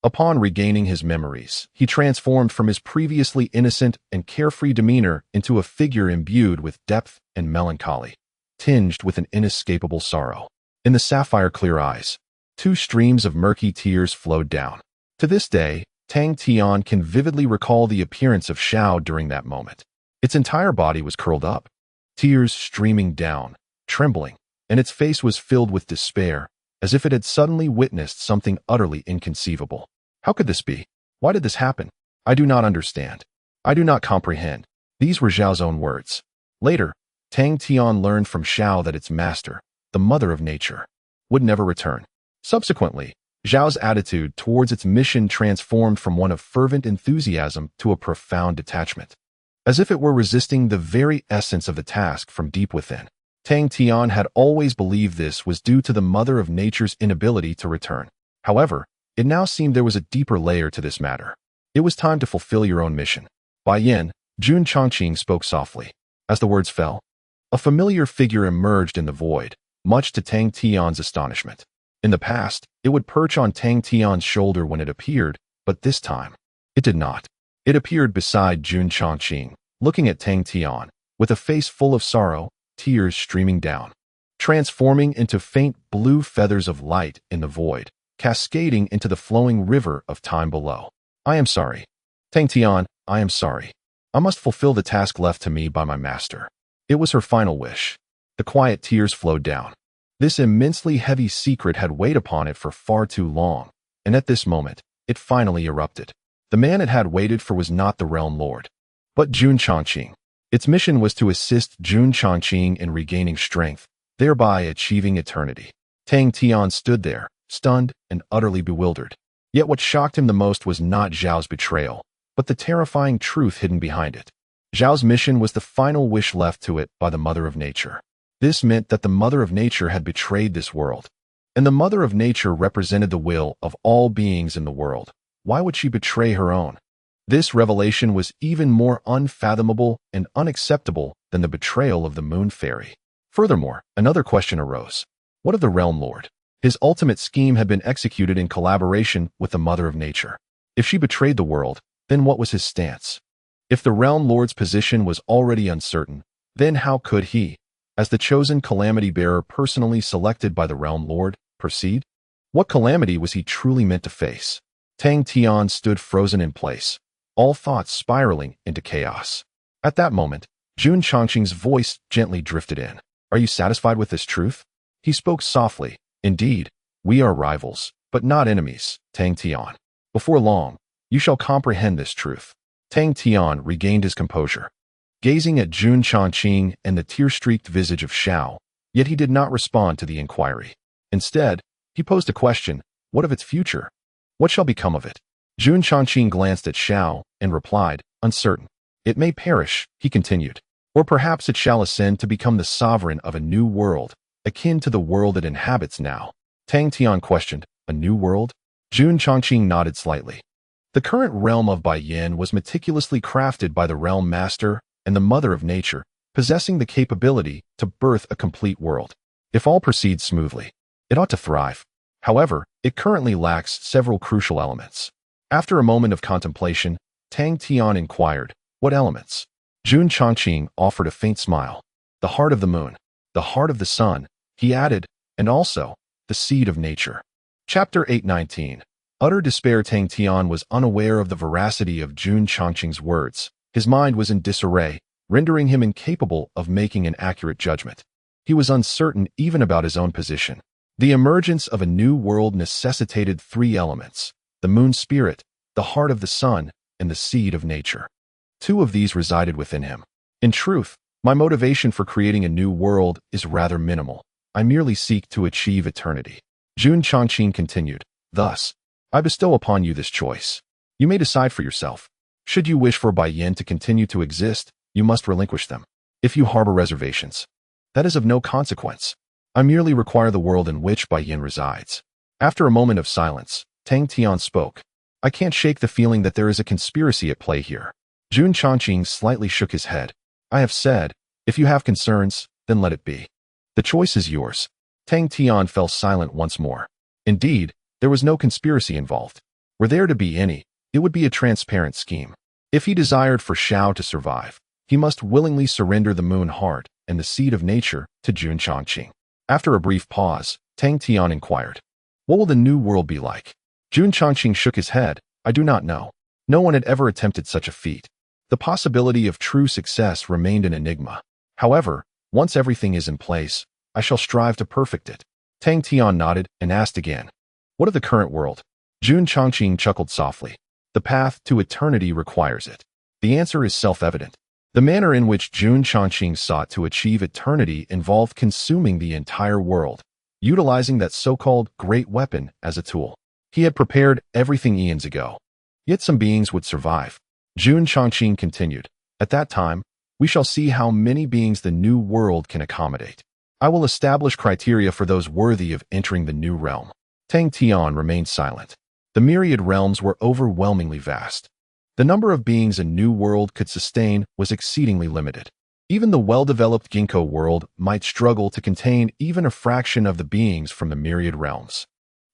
upon regaining his memories, he transformed from his previously innocent and carefree demeanor into a figure imbued with depth and melancholy, tinged with an inescapable sorrow. In the sapphire-clear eyes, two streams of murky tears flowed down. To this day, Tang Tian can vividly recall the appearance of Xiao during that moment. Its entire body was curled up, tears streaming down, trembling, and its face was filled with despair, as if it had suddenly witnessed something utterly inconceivable. How could this be? Why did this happen? I do not understand. I do not comprehend. These were Xiao's own words. Later, Tang Tian learned from Xiao that its master, the Mother of Nature, would never return. Subsequently, Zhao's attitude towards its mission transformed from one of fervent enthusiasm to a profound detachment, as if it were resisting the very essence of the task from deep within. Tang Tian had always believed this was due to the Mother of Nature's inability to return. However, it now seemed there was a deeper layer to this matter. It was time to fulfill your own mission. Bai Yin, Jun Chongqing spoke softly. As the words fell, a familiar figure emerged in the void, much to Tang Tian's astonishment. In the past, it would perch on Tang Tian's shoulder when it appeared, but this time, it did not. It appeared beside Jun Chongqing, looking at Tang Tian, with a face full of sorrow, tears streaming down, transforming into faint blue feathers of light in the void, cascading into the flowing river of time below. I am sorry. Tang Tian, I am sorry. I must fulfill the task left to me by my master. It was her final wish. The quiet tears flowed down. This immensely heavy secret had weighed upon it for far too long, and at this moment, it finally erupted. The man it had waited for was not the Realm Lord, but Jun Chongqing. Its mission was to assist Jun Chongqing in regaining strength, thereby achieving eternity. Tang Tian stood there, stunned and utterly bewildered. Yet what shocked him the most was not Zhao's betrayal, but the terrifying truth hidden behind it. Zhao's mission was the final wish left to it by the Mother of Nature. This meant that the Mother of Nature had betrayed this world, and the Mother of Nature represented the will of all beings in the world. Why would she betray her own? This revelation was even more unfathomable and unacceptable than the betrayal of the Moon Fairy. Furthermore, another question arose. What of the Realm Lord? His ultimate scheme had been executed in collaboration with the Mother of Nature. If she betrayed the world, then what was his stance? If the Realm Lord's position was already uncertain, then how could he, as the chosen calamity bearer personally selected by the Realm Lord, proceed? What calamity was he truly meant to face? Tang Tian stood frozen in place, all thoughts spiraling into chaos. At that moment, Jun Chongqing's voice gently drifted in. Are you satisfied with this truth? He spoke softly. Indeed, we are rivals, but not enemies, Tang Tian. Before long, you shall comprehend this truth. Tang Tian regained his composure, gazing at Jun Chongqing and the tear-streaked visage of Xiao, yet he did not respond to the inquiry. Instead, he posed a question. What of its future? What shall become of it? Jun Chongqing glanced at Xiao and replied, uncertain. It may perish, he continued, or perhaps it shall ascend to become the sovereign of a new world, akin to the world it inhabits now. Tang Tian questioned, a new world? Jun Chongqing nodded slightly. The current realm of Bai Yin was meticulously crafted by the Realm Master and the Mother of Nature, possessing the capability to birth a complete world. If all proceeds smoothly, it ought to thrive. However, it currently lacks several crucial elements. After a moment of contemplation, Tang Tian inquired, what elements? Jun Chongqing offered a faint smile. The heart of the moon, the heart of the sun, he added, and also, the seed of nature. Chapter 819. Utter despair. Tang Tian was unaware of the veracity of Jun Chongqing's words. His mind was in disarray, rendering him incapable of making an accurate judgment. He was uncertain even about his own position. The emergence of a new world necessitated three elements: the moon spirit, the heart of the sun, and the seed of nature. Two of these resided within him. In truth, my motivation for creating a new world is rather minimal. I merely seek to achieve eternity. Jun Chongqing continued, thus, I bestow upon you this choice. You may decide for yourself. Should you wish for Bai Yin to continue to exist, you must relinquish them. If you harbor reservations, that is of no consequence. I merely require the world in which Bai Yin resides. After a moment of silence, Tang Tian spoke. I can't shake the feeling that there is a conspiracy at play here. Jun Chongqing slightly shook his head. I have said, if you have concerns, then let it be. The choice is yours. Tang Tian fell silent once more. Indeed, there was no conspiracy involved. Were there to be any, it would be a transparent scheme. If he desired for Xiao to survive, he must willingly surrender the moon heart and the seed of nature to Jun Chongqing. After a brief pause, Tang Tian inquired, what will the new world be like? Jun Chongqing shook his head. I do not know. No one had ever attempted such a feat. The possibility of true success remained an enigma. However, once everything is in place, I shall strive to perfect it. Tang Tian nodded and asked again, what of the current world? Jun Chongqing chuckled softly. The path to eternity requires it. The answer is self-evident. The manner in which Jun Chongqing sought to achieve eternity involved consuming the entire world, utilizing that so-called great weapon as a tool. He had prepared everything eons ago. Yet some beings would survive. Jun Chongqing continued. At that time, we shall see how many beings the new world can accommodate. I will establish criteria for those worthy of entering the new realm. Tang Tian remained silent. The myriad realms were overwhelmingly vast. The number of beings a new world could sustain was exceedingly limited. Even the well-developed Ginkgo world might struggle to contain even a fraction of the beings from the myriad realms.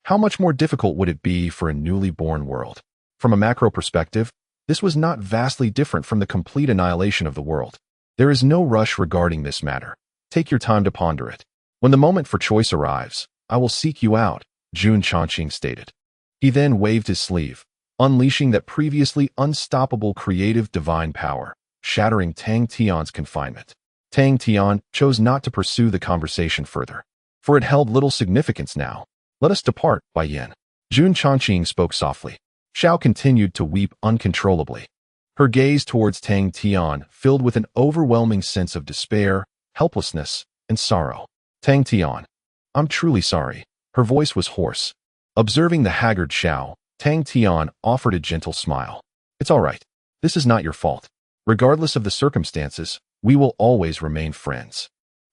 How much more difficult would it be for a newly born world? From a macro perspective, this was not vastly different from the complete annihilation of the world. There is no rush regarding this matter. Take your time to ponder it. When the moment for choice arrives, I will seek you out, Jun Chongqing stated. He then waved his sleeve, unleashing that previously unstoppable creative divine power, shattering Tang Tian's confinement. Tang Tian chose not to pursue the conversation further, for it held little significance now. Let us depart, Bai Yin. Jun Chongqing spoke softly. Xiao continued to weep uncontrollably. Her gaze towards Tang Tian filled with an overwhelming sense of despair, helplessness, and sorrow. Tang Tian, I'm truly sorry. Her voice was hoarse. Observing the haggard Xiao, Tang Tian offered a gentle smile. It's all right. This is not your fault. Regardless of the circumstances, we will always remain friends.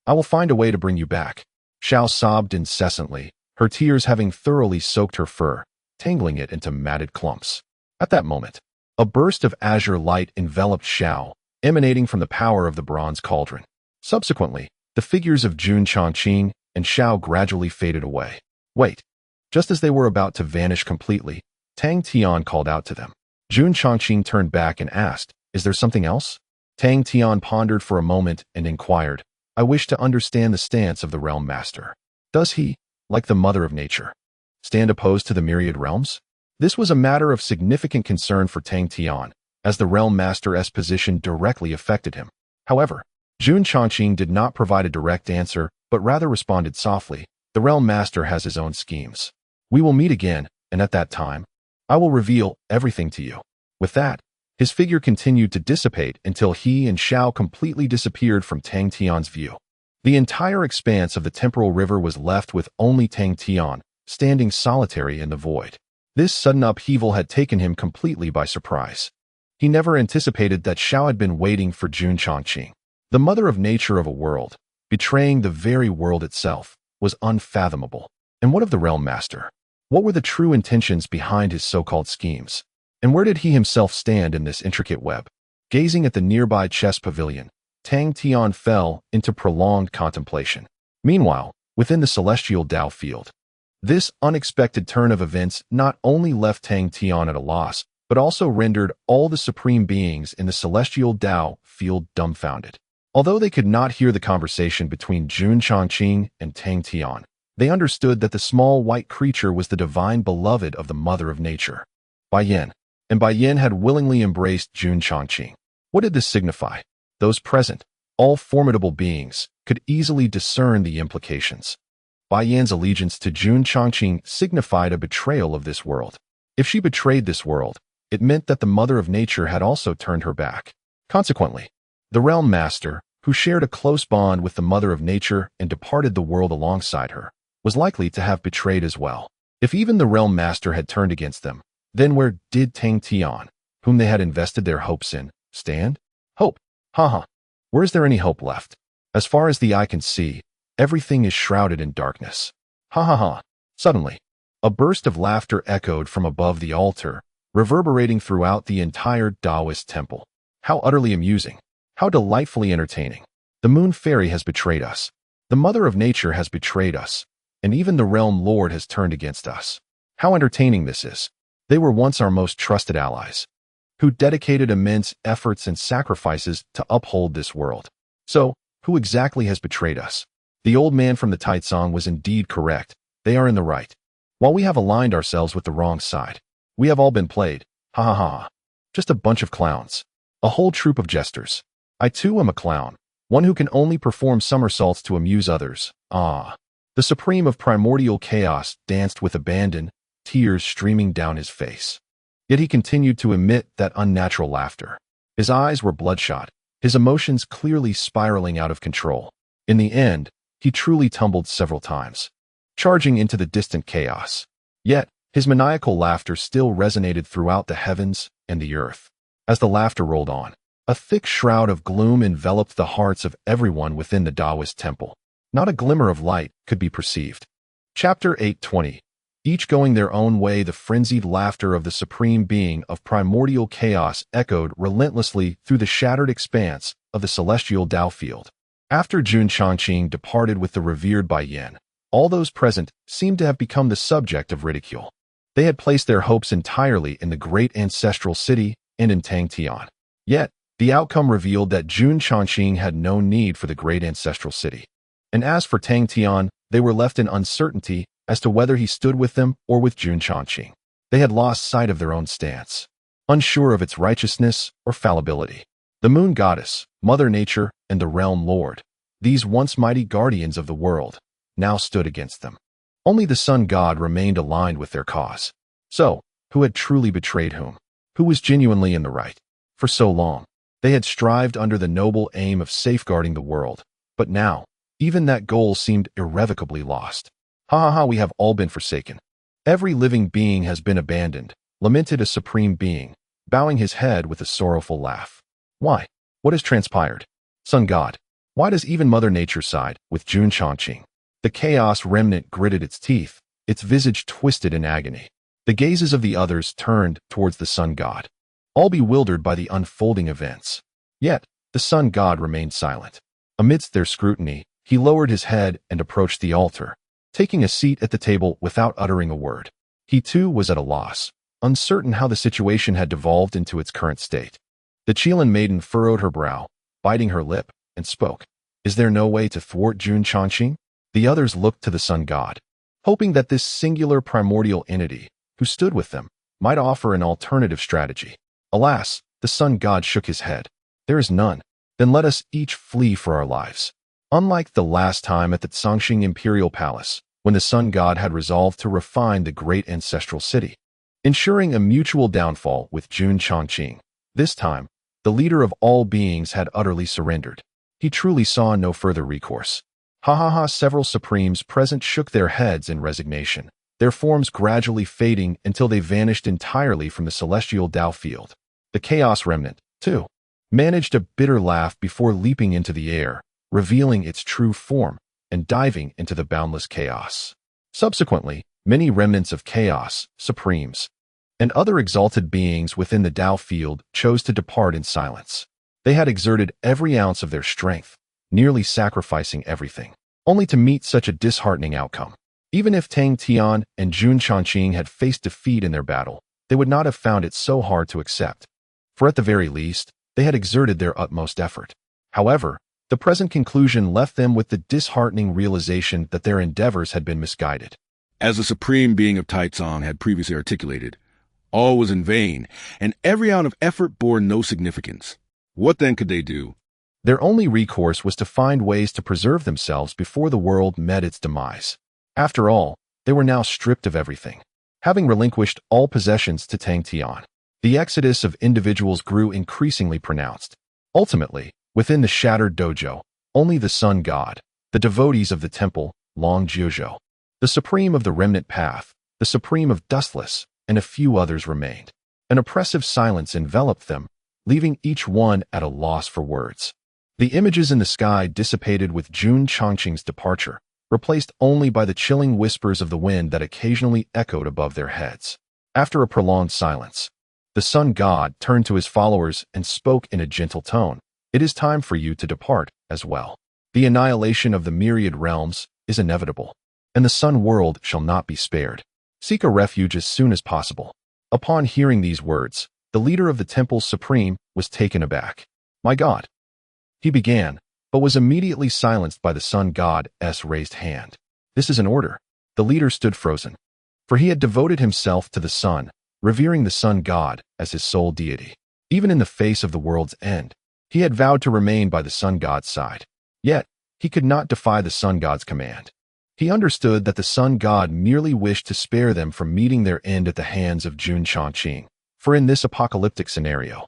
I will find a way to bring you back. Xiao sobbed incessantly, her tears having thoroughly soaked her fur, tangling it into matted clumps. At that moment, a burst of azure light enveloped Xiao, emanating from the power of the bronze cauldron. Subsequently, the figures of Jun Chongqing and Xiao gradually faded away. Wait. Just as they were about to vanish completely, Tang Tian called out to them. Jun Chongqing turned back and asked, Is there something else? Tang Tian pondered for a moment and inquired, I wish to understand the stance of the Realm Master. Does he, like the Mother of Nature, stand opposed to the myriad realms? This was a matter of significant concern for Tang Tian, as the Realm Master's position directly affected him. However, Jun Chongqing did not provide a direct answer, but rather responded softly, The Realm Master has his own schemes. We will meet again, and at that time, I will reveal everything to you. With that, his figure continued to dissipate until he and Xiao completely disappeared from Tang Tian's view. The entire expanse of the temporal river was left with only Tang Tian, standing solitary in the void. This sudden upheaval had taken him completely by surprise. He never anticipated that Xiao had been waiting for Jun Chongqing. The Mother of Nature of a world, betraying the very world itself, was unfathomable. And what of the Realm Master? What were the true intentions behind his so-called schemes? And where did he himself stand in this intricate web? Gazing at the nearby chess pavilion, Tang Tian fell into prolonged contemplation. Meanwhile, within the celestial Dao field, this unexpected turn of events not only left Tang Tian at a loss, but also rendered all the supreme beings in the celestial Dao field dumbfounded. Although they could not hear the conversation between Jun Chongqing and Tang Tian, they understood that the small white creature was the divine beloved of the Mother of Nature, Bai Yin, and Bai Yin had willingly embraced Jun Chongqing. What did this signify? Those present, all formidable beings, could easily discern the implications. Bai Yin's allegiance to Jun Chongqing signified a betrayal of this world. If she betrayed this world, it meant that the Mother of Nature had also turned her back. Consequently, the Realm Master, who shared a close bond with the Mother of Nature and departed the world alongside her, was likely to have betrayed as well. If even the Realm Master had turned against them, then where did Tang Tian, whom they had invested their hopes in, stand? Hope? Haha. Where is there any hope left? As far as the eye can see, everything is shrouded in darkness. Ha ha ha. Suddenly, a burst of laughter echoed from above the altar, reverberating throughout the entire Taoist temple. How utterly amusing. How delightfully entertaining. The Moon Fairy has betrayed us. The Mother of Nature has betrayed us. And even the Realm Lord has turned against us. How entertaining this is. They were once our most trusted allies, who dedicated immense efforts and sacrifices to uphold this world. So, who exactly has betrayed us? The old man from the Taizong was indeed correct. They are in the right. While we have aligned ourselves with the wrong side, we have all been played. Ha ha ha. Just a bunch of clowns. A whole troop of jesters. I too am a clown, one who can only perform somersaults to amuse others. Ah. The Supreme of primordial chaos danced with abandon, tears streaming down his face. Yet he continued to emit that unnatural laughter. His eyes were bloodshot, his emotions clearly spiraling out of control. In the end, he truly tumbled several times, charging into the distant chaos. Yet, His maniacal laughter still resonated throughout the heavens and the earth. As the laughter rolled on, a thick shroud of gloom enveloped the hearts of everyone within the Taoist temple. Not a glimmer of light could be perceived. Chapter 8:20. Each going their own way, the frenzied laughter of the supreme being of primordial chaos echoed relentlessly through the shattered expanse of the celestial Tao field. After Jun Changqing departed with the revered Bai Yan, all those present seemed to have become the subject of ridicule. They had placed their hopes entirely in the great ancestral city and in Tang Tian. Yet, the outcome revealed that Jun Changqing had no need for the great ancestral city. And as for Tang Tian, they were left in uncertainty as to whether he stood with them or with Jun Changqing. They had lost sight of their own stance, unsure of its righteousness or fallibility. The moon goddess, Mother Nature, and the realm lord, these once mighty guardians of the world, now stood against them. Only the sun god remained aligned with their cause. So, who had truly betrayed whom? Who was genuinely in the right? For so long, they had strived under the noble aim of safeguarding the world, but now, even that goal seemed irrevocably lost. Ha ha ha, we have all been forsaken. Every living being has been abandoned, lamented a supreme being, bowing his head with a sorrowful laugh. Why? What has transpired? Sun God, why does even Mother Nature side with Jun Changqing? The chaos remnant gritted its teeth, its visage twisted in agony. The gazes of the others turned towards the sun god, all bewildered by the unfolding events. Yet, the sun god remained silent. Amidst their scrutiny, he lowered his head and approached the altar, taking a seat at the table without uttering a word. He too was at a loss, uncertain how the situation had devolved into its current state. The Qilin maiden furrowed her brow, biting her lip, and spoke. Is there no way to thwart Jun Changqing? The others looked to the sun god, hoping that this singular primordial entity, who stood with them, might offer an alternative strategy. Alas, the sun god shook his head. There is none. Then let us each flee for our lives. Unlike the last time at the Zhongxing Imperial Palace, when the sun god had resolved to refine the great ancestral city, ensuring a mutual downfall with Jun Changqing, this time, the leader of all beings had utterly surrendered. He truly saw no further recourse. Ha ha ha, several supremes present shook their heads in resignation, their forms gradually fading until they vanished entirely from the celestial Tao field. The chaos remnant, too, managed a bitter laugh before leaping into the air, revealing its true form and diving into the boundless chaos. Subsequently, many remnants of chaos, supremes, and other exalted beings within the Tao field chose to depart in silence. They had exerted every ounce of their strength, nearly sacrificing everything, only to meet such a disheartening outcome. Even if Tang Tian and Jun Changqing had faced defeat in their battle, they would not have found it so hard to accept. For at the very least, they had exerted their utmost effort. However, the present conclusion left them with the disheartening realization that their endeavors had been misguided. As the supreme being of Taizong had previously articulated, all was in vain, and every ounce of effort bore no significance. What then could they do? Their only recourse was to find ways to preserve themselves before the world met its demise. After all, they were now stripped of everything, having relinquished all possessions to Tang Tian. The exodus of individuals grew increasingly pronounced. Ultimately, within the shattered dojo, only the sun god, the devotees of the temple, Long Jiuzhou, the supreme of the remnant path, the supreme of dustless, and a few others remained. An oppressive silence enveloped them, leaving each one at a loss for words. The images in the sky dissipated with Jun Changqing's departure, replaced only by the chilling whispers of the wind that occasionally echoed above their heads. After a prolonged silence, the sun god turned to his followers and spoke in a gentle tone. It is time for you to depart as well. The annihilation of the myriad realms is inevitable, and the sun world shall not be spared. Seek a refuge as soon as possible. Upon hearing these words, the leader of the temple supreme was taken aback. My God, he began, but was immediately silenced by the sun god's raised hand. This is an order. The leader stood frozen, for he had devoted himself to the sun, revering the sun god as his sole deity. Even in the face of the world's end, he had vowed to remain by the sun god's side. Yet, he could not defy the sun god's command. He understood that the sun god merely wished to spare them from meeting their end at the hands of Jun Changqing, for in this apocalyptic scenario,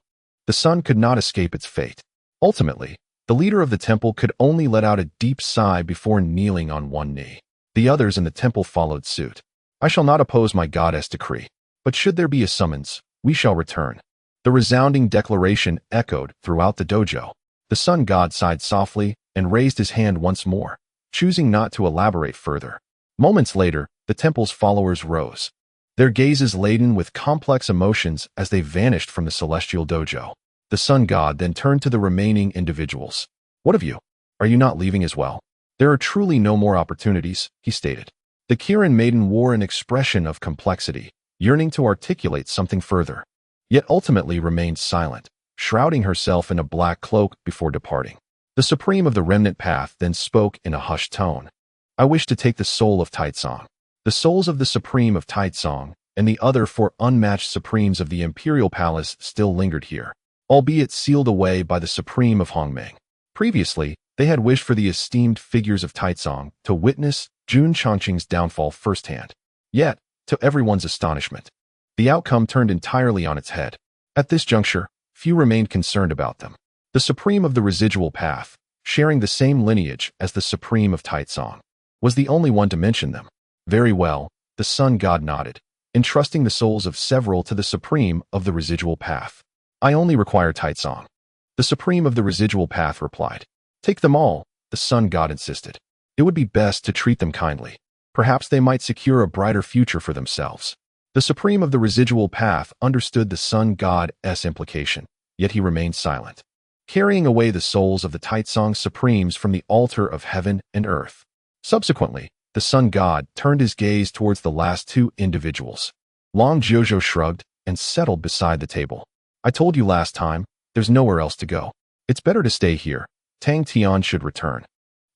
the sun could not escape its fate. Ultimately, the leader of the temple could only let out a deep sigh before kneeling on one knee. The others in the temple followed suit. I shall not oppose my goddess decree. But should there be a summons, we shall return." The resounding declaration echoed throughout the dojo. The sun god sighed softly and raised his hand once more, choosing not to elaborate further. Moments later, the temple's followers rose, their gazes laden with complex emotions as they vanished from the celestial dojo. The sun god then turned to the remaining individuals. "What of you? Are you not leaving as well?" "There are truly no more opportunities," he stated. The Kirin maiden wore an expression of complexity, yearning to articulate something further, yet ultimately remained silent, shrouding herself in a black cloak before departing. The Supreme of the Remnant Path then spoke in a hushed tone. "I wish to take the soul of Taitsong." The souls of the Supreme of Taitsong and the other four unmatched Supremes of the Imperial Palace still lingered here, albeit sealed away by the Supreme of Hongmeng. Previously, they had wished for the esteemed figures of Taitsong to witness Jun Chongqing's downfall firsthand. Yet, to everyone's astonishment, the outcome turned entirely on its head. At this juncture, few remained concerned about them. The Supreme of the Residual Path, sharing the same lineage as the Supreme of Taitsong, was the only one to mention them. "Very well," the Sun God nodded, entrusting the souls of several to the Supreme of the Residual Path. "I only require Taitsong." The Supreme of the Residual Path replied. "Take them all," the Sun God insisted. "It would be best to treat them kindly. Perhaps they might secure a brighter future for themselves." The Supreme of the Residual Path understood the Sun God's implication, yet he remained silent, carrying away the souls of the Taitsong Supremes from the altar of heaven and earth. Subsequently, the Sun God turned his gaze towards the last two individuals. Long Jojo shrugged and settled beside the table. "I told you last time, there's nowhere else to go. It's better to stay here. Tang Tian should return."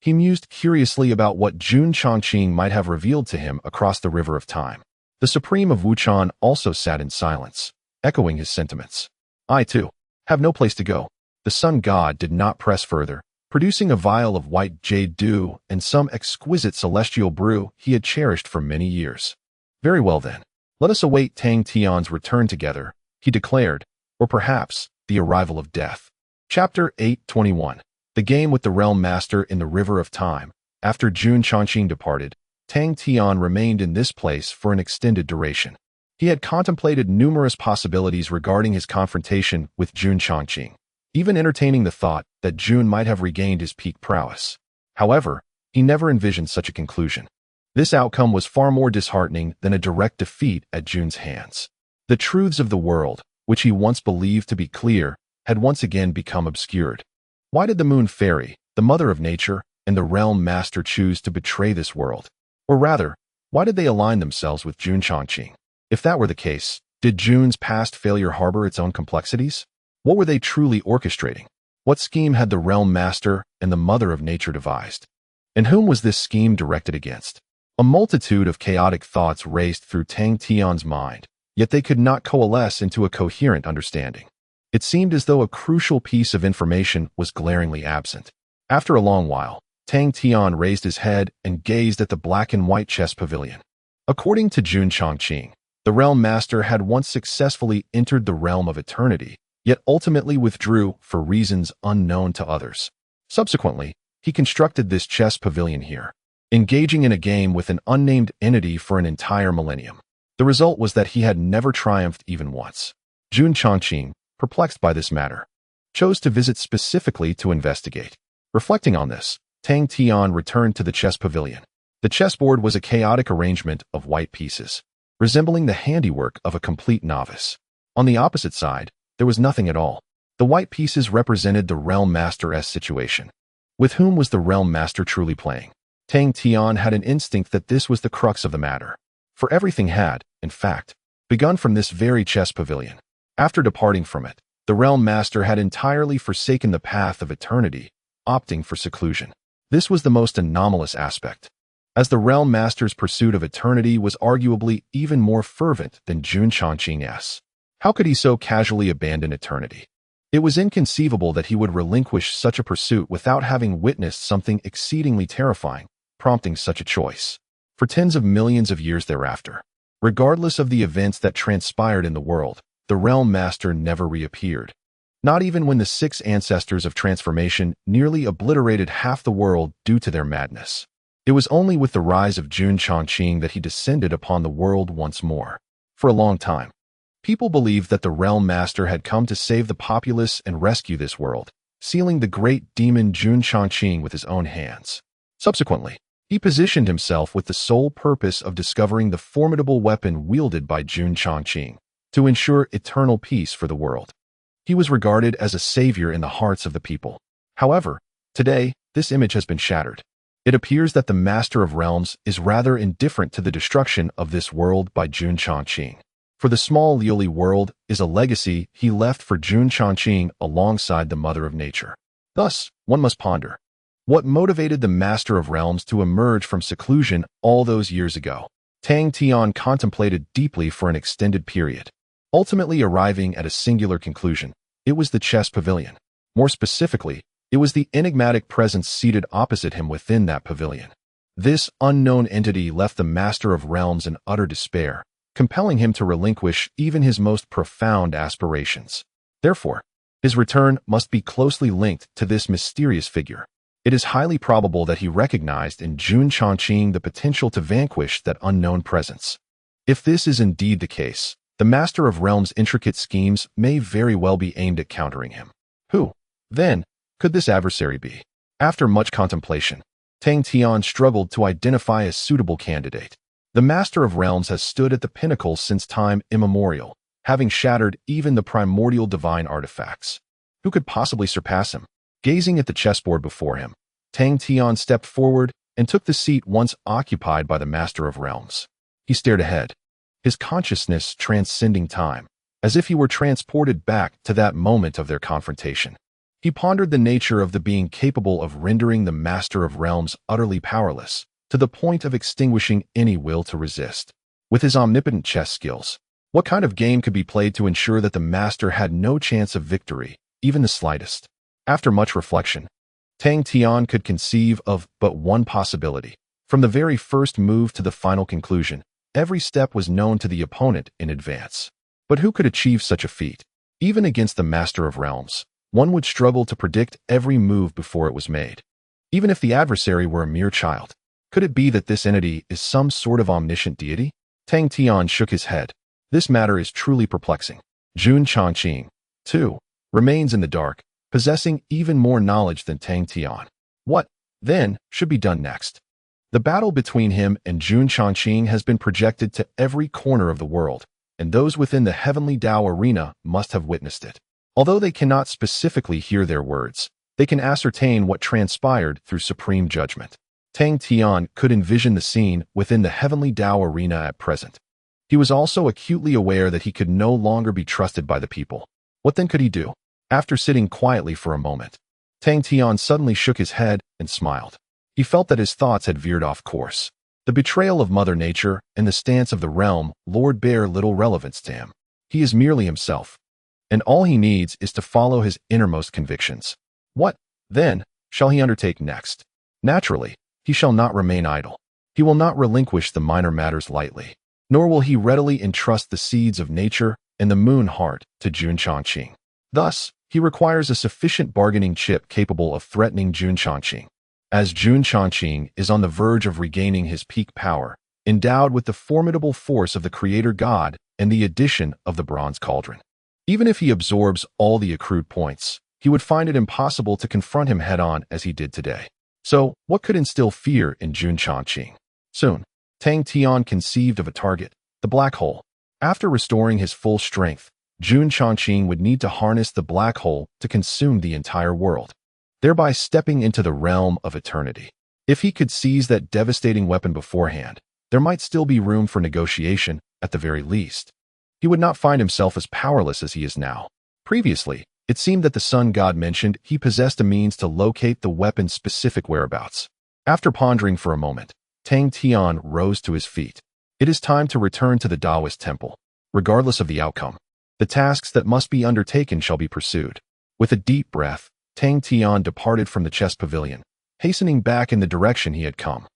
He mused curiously about what Jun Chongqing might have revealed to him across the river of time. The Supreme of Wuchan also sat in silence, echoing his sentiments. "I, too, have no place to go." The Sun God did not press further, producing a vial of white jade dew and some exquisite celestial brew he had cherished for many years. "Very well then, let us await Tang Tian's return together," he declared, "or perhaps the arrival of death." Chapter 821. The Game with the Realm Master in the River of Time. After Jun Chongqing departed, Tang Tian remained in this place for an extended duration. He had contemplated numerous possibilities regarding his confrontation with Jun Chongqing, even entertaining the thought that Jun might have regained his peak prowess. However, he never envisioned such a conclusion. This outcome was far more disheartening than a direct defeat at Jun's hands. The truths of the world, which he once believed to be clear, had once again become obscured. Why did the Moon Fairy, the Mother of Nature, and the Realm Master choose to betray this world? Or rather, why did they align themselves with Jun Chongqing? If that were the case, did Jun's past failure harbor its own complexities? What were they truly orchestrating? What scheme had the Realm Master and the Mother of Nature devised? And whom was this scheme directed against? A multitude of chaotic thoughts raced through Tang Tian's mind, yet they could not coalesce into a coherent understanding. It seemed as though a crucial piece of information was glaringly absent. After a long while, Tang Tian raised his head and gazed at the black and white chess pavilion. According to Jun Chongqing, the Realm Master had once successfully entered the realm of eternity, yet ultimately withdrew for reasons unknown to others. Subsequently, he constructed this chess pavilion here, engaging in a game with an unnamed entity for an entire millennium. The result was that he had never triumphed even once. Jun Chongqing, perplexed by this matter, chose to visit specifically to investigate. Reflecting on this, Tang Tian returned to the chess pavilion. The chessboard was a chaotic arrangement of white pieces, resembling the handiwork of a complete novice. On the opposite side, there was nothing at all. The white pieces represented the Realm Master's situation. With whom was the Realm Master truly playing? Tang Tian had an instinct that this was the crux of the matter. For everything had, in fact, begun from this very chess pavilion. After departing from it, the Realm Master had entirely forsaken the path of eternity, opting for seclusion. This was the most anomalous aspect, as the Realm Master's pursuit of eternity was arguably even more fervent than Jun Chongqing's. How could he so casually abandon eternity? It was inconceivable that he would relinquish such a pursuit without having witnessed something exceedingly terrifying, prompting such a choice. For tens of millions of years thereafter, regardless of the events that transpired in the world, the Realm Master never reappeared. Not even when the 6 ancestors of transformation nearly obliterated half the world due to their madness. It was only with the rise of Jun Chongqing that he descended upon the world once more. For a long time, people believed that the Realm Master had come to save the populace and rescue this world, sealing the great demon Jun Chongqing with his own hands. Subsequently, he positioned himself with the sole purpose of discovering the formidable weapon wielded by Jun Chongqing to ensure eternal peace for the world. He was regarded as a savior in the hearts of the people. However, today, this image has been shattered. It appears that the Master of Realms is rather indifferent to the destruction of this world by Jun Chongqing. For the small Liuli world is a legacy he left for Jun Chongqing alongside the Mother of Nature. Thus, one must ponder, what motivated the Master of Realms to emerge from seclusion all those years ago? Tang Tian contemplated deeply for an extended period, ultimately arriving at a singular conclusion. It was the chess pavilion. More specifically, it was the enigmatic presence seated opposite him within that pavilion. This unknown entity left the Master of Realms in utter despair, compelling him to relinquish even his most profound aspirations. Therefore, his return must be closely linked to this mysterious figure. It is highly probable that he recognized in Jun Chongqing the potential to vanquish that unknown presence. If this is indeed the case, the Master of Realms' intricate schemes may very well be aimed at countering him. Who, then, could this adversary be? After much contemplation, Tang Tian struggled to identify a suitable candidate. The Master of Realms has stood at the pinnacle since time immemorial, having shattered even the primordial divine artifacts. Who could possibly surpass him? Gazing at the chessboard before him, Tang Tian stepped forward and took the seat once occupied by the Master of Realms. He stared ahead, his consciousness transcending time, as if he were transported back to that moment of their confrontation. He pondered the nature of the being capable of rendering the Master of Realms utterly powerless, to the point of extinguishing any will to resist. With his omnipotent chess skills, what kind of game could be played to ensure that the Master had no chance of victory, even the slightest? After much reflection, Tang Tian could conceive of but one possibility. From the very first move to the final conclusion, every step was known to the opponent in advance. But who could achieve such a feat? Even against the Master of Realms, one would struggle to predict every move before it was made. Even if the adversary were a mere child, could it be that this entity is some sort of omniscient deity? Tang Tian shook his head. This matter is truly perplexing. Jun Chongqing, too, remains in the dark, possessing even more knowledge than Tang Tian. What, then, should be done next? The battle between him and Jun Chongqing has been projected to every corner of the world, and those within the heavenly Tao arena must have witnessed it. Although they cannot specifically hear their words, they can ascertain what transpired through supreme judgment. Tang Tian could envision the scene within the heavenly Tao arena at present. He was also acutely aware that he could no longer be trusted by the people. What then could he do? After sitting quietly for a moment, Tang Tian suddenly shook his head and smiled. He felt that his thoughts had veered off course. The betrayal of Mother Nature and the stance of the realm Lord bear little relevance to him. He is merely himself, and all he needs is to follow his innermost convictions. What, then, shall he undertake next? Naturally, he shall not remain idle. He will not relinquish the minor matters lightly, nor will he readily entrust the seeds of nature and the moon heart to Jun Chongqing. Thus, he requires a sufficient bargaining chip capable of threatening Jun Chongqing. As Jun Chongqing is on the verge of regaining his peak power, endowed with the formidable force of the Creator God and the addition of the Bronze Cauldron. Even if he absorbs all the accrued points, he would find it impossible to confront him head-on as he did today. So, what could instill fear in Jun Chongqing? Soon, Tang Tian conceived of a target, the black hole. After restoring his full strength, Jun Chongqing would need to harness the black hole to consume the entire world, thereby stepping into the realm of eternity. If he could seize that devastating weapon beforehand, there might still be room for negotiation, at the very least. He would not find himself as powerless as he is now. Previously, it seemed that the sun god mentioned he possessed a means to locate the weapon's specific whereabouts. After pondering for a moment, Tang Tian rose to his feet. It is time to return to the Taoist temple. Regardless of the outcome, the tasks that must be undertaken shall be pursued. With a deep breath, Tang Tian departed from the chess pavilion, hastening back in the direction he had come.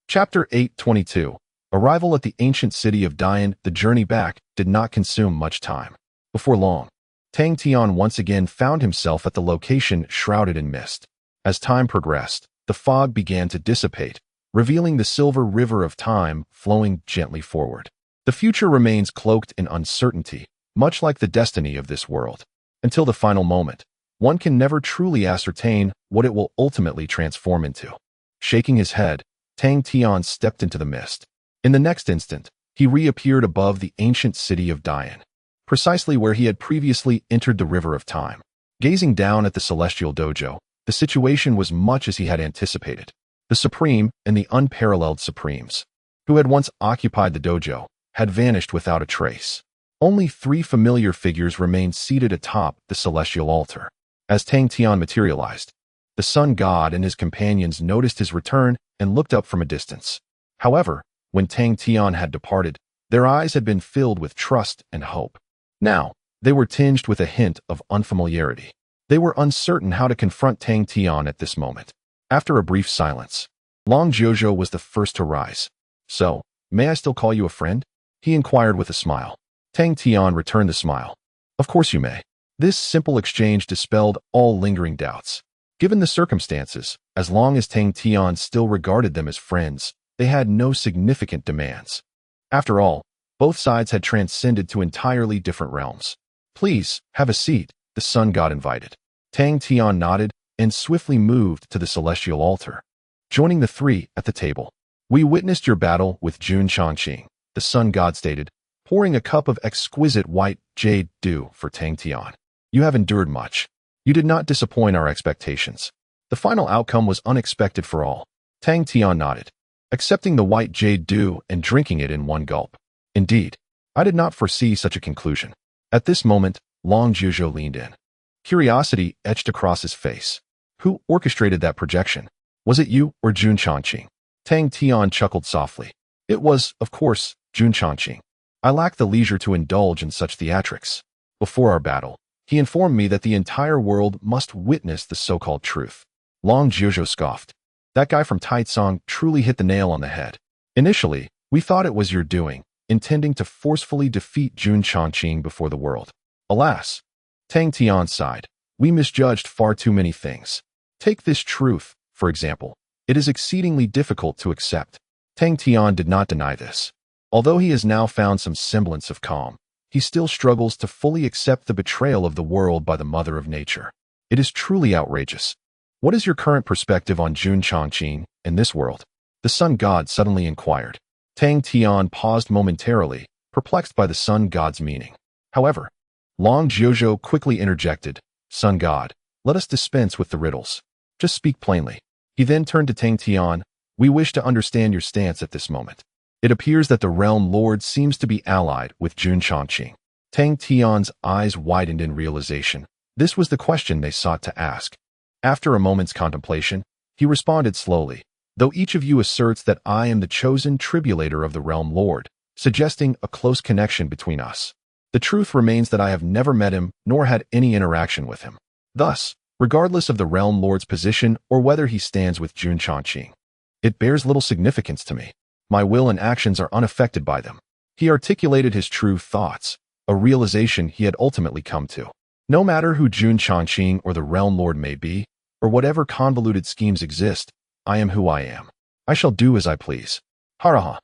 Chapter 822. Arrival at the ancient city of Dian. The journey back did not consume much time. Before long, Tang Tian once again found himself at the location shrouded in mist. As time progressed, the fog began to dissipate, revealing the silver river of time flowing gently forward. The future remains cloaked in uncertainty, much like the destiny of this world. Until the final moment, one can never truly ascertain what it will ultimately transform into. Shaking his head, Tang Tian stepped into the mist. In the next instant, he reappeared above the ancient city of Dian, precisely where he had previously entered the river of time. Gazing down at the celestial dojo, the situation was much as he had anticipated. The Supreme and the unparalleled Supremes, who had once occupied the dojo, had vanished without a trace. Only 3 familiar figures remained seated atop the celestial altar. As Tang Tian materialized, the sun god and his companions noticed his return and looked up from a distance. However, when Tang Tian had departed, their eyes had been filled with trust and hope. Now, they were tinged with a hint of unfamiliarity. They were uncertain how to confront Tang Tian at this moment. After a brief silence, Long Jojo was the first to rise. "So, may I still call you a friend?" he inquired with a smile. Tang Tian returned the smile. "Of course you may." This simple exchange dispelled all lingering doubts. Given the circumstances, as long as Tang Tian still regarded them as friends, they had no significant demands. After all, both sides had transcended to entirely different realms. "Please, have a seat," the sun god invited. Tang Tian nodded and swiftly moved to the celestial altar. Joining the 3 at the table, "We witnessed your battle with Jun Changqing," the sun god stated, pouring a cup of exquisite white jade dew for Tang Tian. "You have endured much. You did not disappoint our expectations. The final outcome was unexpected for all." Tang Tian nodded, accepting the white jade dew and drinking it in one gulp. "Indeed, I did not foresee such a conclusion." At this moment, Long Jojo leaned in. Curiosity etched across his face. "Who orchestrated that projection? Was it you or Jun Changqing?" Tang Tian chuckled softly. "It was, of course, Jun Changqing. I lack the leisure to indulge in such theatrics. Before our battle, he informed me that the entire world must witness the so-called truth." Long Jojo scoffed. "That guy from Taitsong truly hit the nail on the head. Initially, we thought it was your doing, intending to forcefully defeat Jun Changqing before the world. Alas," Tang Tian sighed, "we misjudged far too many things. Take this truth, for example. It is exceedingly difficult to accept." Tang Tian did not deny this. Although he has now found some semblance of calm, he still struggles to fully accept the betrayal of the world by the mother of nature. It is truly outrageous. "What is your current perspective on Jun Changqing and this world?" the sun god suddenly inquired. Tang Tian paused momentarily, perplexed by the sun god's meaning. However, Long Jojo quickly interjected, "Sun god, let us dispense with the riddles. Just speak plainly." He then turned to Tang Tian. "We wish to understand your stance at this moment. It appears that the realm lord seems to be allied with Jun Changqing." Tang Tian's eyes widened in realization. This was the question they sought to ask. After a moment's contemplation, he responded slowly, "Though each of you asserts that I am the chosen tribulator of the realm lord, suggesting a close connection between us, the truth remains that I have never met him nor had any interaction with him. Thus, regardless of the realm lord's position or whether he stands with Jun Changqing, it bears little significance to me. My will and actions are unaffected by them." He articulated his true thoughts, a realization he had ultimately come to. No matter who Jun Changqing or the realm lord may be, or whatever convoluted schemes exist, I am who I am. I shall do as I please. Haraha.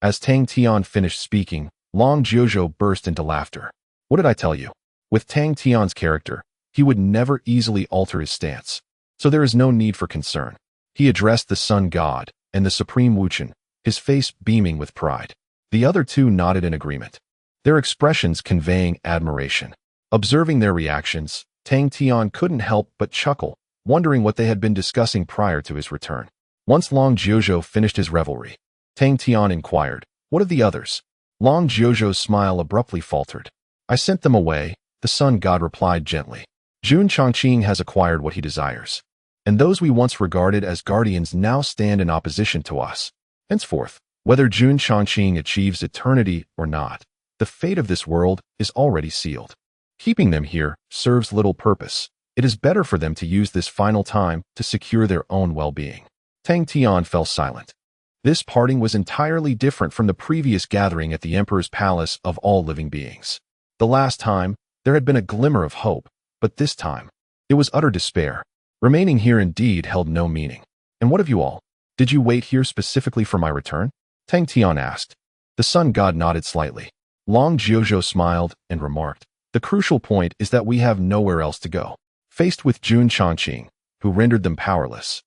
As Tang Tian finished speaking, Long Jojo burst into laughter. "What did I tell you? With Tang Tian's character, he would never easily alter his stance, so there is no need for concern." He addressed the sun god and the supreme Wuchen, his face beaming with pride. The other 2 nodded in agreement, their expressions conveying admiration. Observing their reactions, Tang Tian couldn't help but chuckle, wondering what they had been discussing prior to his return. Once Long Jojo finished his revelry, Tang Tian inquired, "What of the others?" Long Jojo's smile abruptly faltered. "I sent them away," the sun god replied gently. "Jun Changqing has acquired what he desires, and those we once regarded as guardians now stand in opposition to us. Henceforth, whether Jun Changqing achieves eternity or not, the fate of this world is already sealed. Keeping them here serves little purpose. It is better for them to use this final time to secure their own well-being." Tang Tian fell silent. This parting was entirely different from the previous gathering at the Emperor's Palace of all living beings. The last time, there had been a glimmer of hope, but this time, it was utter despair. Remaining here indeed held no meaning. "And what of you all? Did you wait here specifically for my return? Tang Tian asked. The sun god nodded slightly. Long Jiuzhou smiled and remarked, the crucial point is that we have nowhere else to go. Faced with Jun Changqing, who rendered them powerless,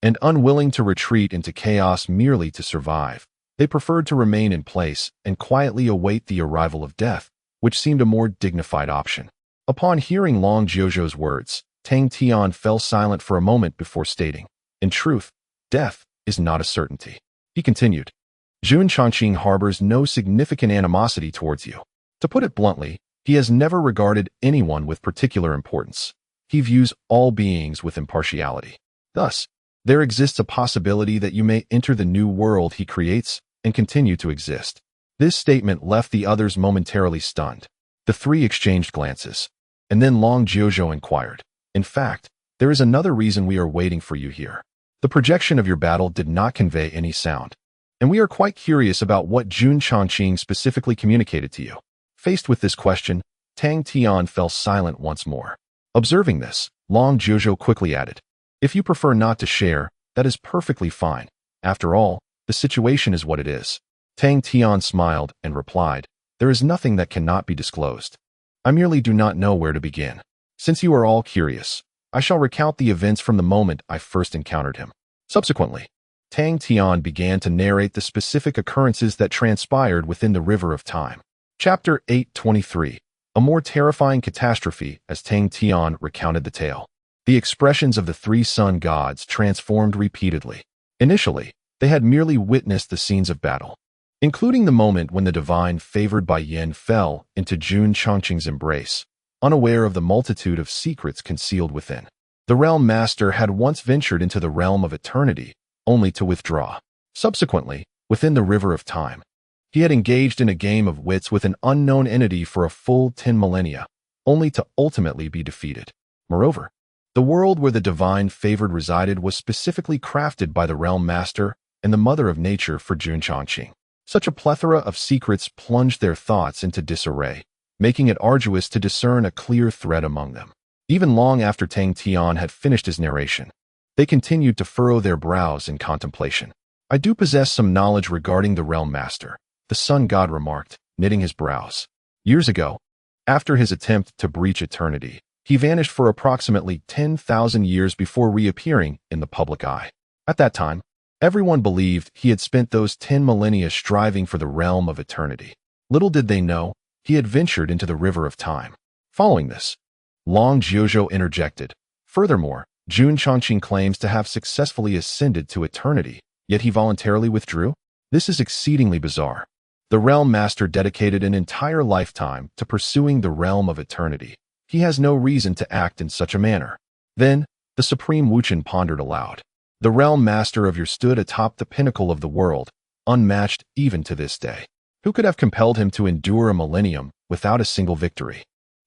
and unwilling to retreat into chaos merely to survive, they preferred to remain in place and quietly await the arrival of death, which seemed a more dignified option. Upon hearing Long Jiuzhou's words, Tang Tian fell silent for a moment before stating, in truth, death is not a certainty. He continued, Jun Changqing harbors no significant animosity towards you. To put it bluntly, he has never regarded anyone with particular importance. He views all beings with impartiality. Thus, there exists a possibility that you may enter the new world he creates and continue to exist. This statement left the others momentarily stunned. The three exchanged glances, and then Long Jiuzhou inquired, in fact, there is another reason we are waiting for you here. The projection of your battle did not convey any sound, and we are quite curious about what Jun Changqing specifically communicated to you. Faced with this question, Tang Tian fell silent once more. Observing this, Long Jiuzhou quickly added, if you prefer not to share, that is perfectly fine. After all, the situation is what it is. Tang Tian smiled and replied, there is nothing that cannot be disclosed. I merely do not know where to begin. Since you are all curious, I shall recount the events from the moment I first encountered him. Subsequently, Tang Tian began to narrate the specific occurrences that transpired within the river of time. Chapter 823. A more terrifying catastrophe as Tang Tian recounted the tale. The expressions of the three sun gods transformed repeatedly. Initially, they had merely witnessed the scenes of battle, including the moment when the divine favored by Yin fell into Jun Changqing's embrace, unaware of the multitude of secrets concealed within. The Realm Master had once ventured into the realm of eternity, only to withdraw. Subsequently, within the river of time, he had engaged in a game of wits with an unknown entity for a full 10 millennia, only to ultimately be defeated. Moreover, the world where the divine favored resided was specifically crafted by the Realm Master and the Mother of Nature for Jun Changqing. Such a plethora of secrets plunged their thoughts into disarray, making it arduous to discern a clear thread among them. Even long after Tang Tian had finished his narration, they continued to furrow their brows in contemplation. I do possess some knowledge regarding the Realm Master, the sun god remarked, knitting his brows. Years ago, after his attempt to breach eternity, he vanished for approximately 10,000 years before reappearing in the public eye. At that time, everyone believed he had spent those 10 millennia striving for the realm of eternity. Little did they know, he had ventured into the river of time. Following this, Long Jiuzhou interjected. Furthermore, Jun Changqing claims to have successfully ascended to eternity, yet he voluntarily withdrew? This is exceedingly bizarre. The Realm Master dedicated an entire lifetime to pursuing the realm of eternity. He has no reason to act in such a manner. Then, the Supreme Wuchen pondered aloud. The Realm Master of your stood atop the pinnacle of the world, unmatched even to this day. Who could have compelled him to endure a millennium without a single victory?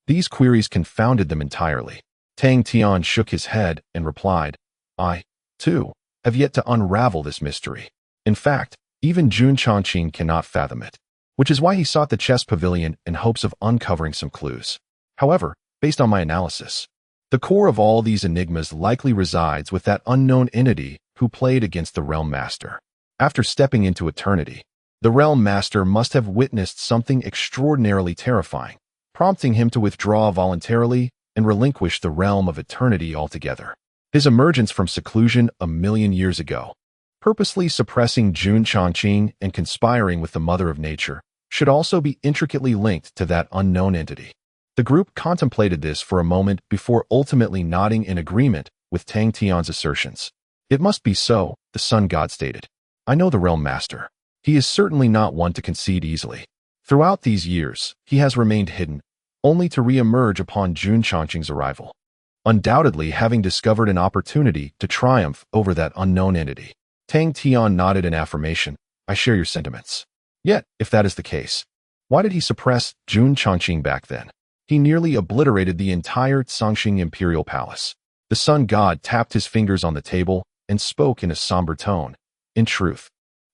These queries confounded them entirely. Tang Tian shook his head and replied, I, too, have yet to unravel this mystery. In fact, even Jun Changqing cannot fathom it, which is why he sought the chess pavilion in hopes of uncovering some clues. However, based on my analysis, the core of all these enigmas likely resides with that unknown entity who played against the Realm Master. After stepping into eternity, the Realm Master must have witnessed something extraordinarily terrifying, prompting him to withdraw voluntarily and relinquish the realm of eternity altogether. His emergence from seclusion 1,000,000 years ago, purposely suppressing Jun Changqing and conspiring with the Mother of Nature, should also be intricately linked to that unknown entity. The group contemplated this for a moment before ultimately nodding in agreement with Tang Tian's assertions. It must be so, the Sun God stated. I know the Realm Master. He is certainly not one to concede easily. Throughout these years, he has remained hidden, only to re-emerge upon Jun Changqing's arrival, undoubtedly having discovered an opportunity to triumph over that unknown entity. Tang Tian nodded in affirmation. I share your sentiments. Yet, if that is the case, why did he suppress Jun Changqing back then? He nearly obliterated the entire Zhangxing imperial palace. The sun god tapped his fingers on the table and spoke in a somber tone. In truth,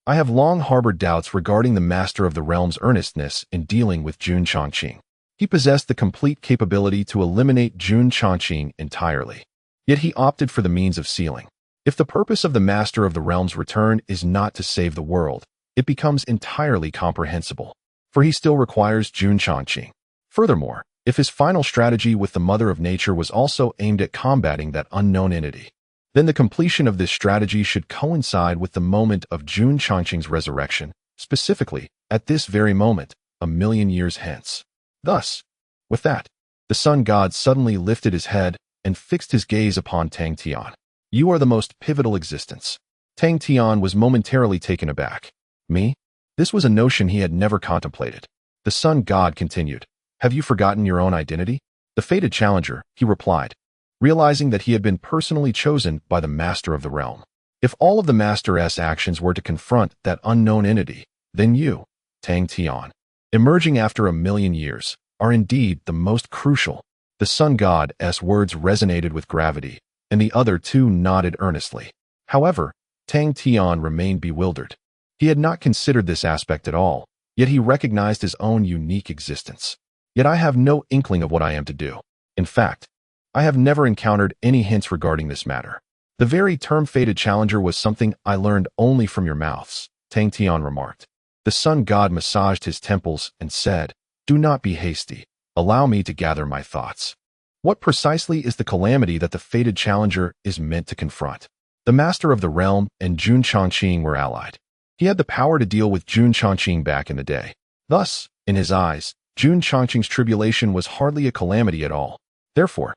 I have long harbored doubts regarding the master of the realm's earnestness in dealing with Jun Changqing. He possessed the complete capability to eliminate Jun Changqing entirely. Yet he opted for the means of sealing If the purpose of the Master of the Realm's return is not to save the world, it becomes entirely comprehensible, for he still requires Jun Changqing. Furthermore, if his final strategy with the Mother of Nature was also aimed at combating that unknown entity, then the completion of this strategy should coincide with the moment of Jun Changqing's resurrection, specifically, at this very moment, 1,000,000 years hence. Thus, with that, the sun god suddenly lifted his head and fixed his gaze upon Tang Tian. You are the most pivotal existence. Tang Tian was momentarily taken aback. Me? This was a notion he had never contemplated. The sun god continued. Have you forgotten your own identity? The fated challenger, he replied, realizing that he had been personally chosen by the Master of the Realm. If all of the Master's actions were to confront that unknown entity, then you, Tang Tian, emerging after 1,000,000 years, are indeed the most crucial. The sun god's words resonated with gravity, and the other two nodded earnestly. However, Tang Tian remained bewildered. He had not considered this aspect at all, yet he recognized his own unique existence. Yet I have no inkling of what I am to do. In fact, I have never encountered any hints regarding this matter. The very term fated challenger was something I learned only from your mouths, Tang Tian remarked. The sun god massaged his temples and said, Do not be hasty. Allow me to gather my thoughts. What precisely is the calamity that the fated challenger is meant to confront? The Master of the Realm and Jun Changqing were allied. He had the power to deal with Jun Changqing back in the day. Thus, in his eyes, Jun Changqing's tribulation was hardly a calamity at all. Therefore,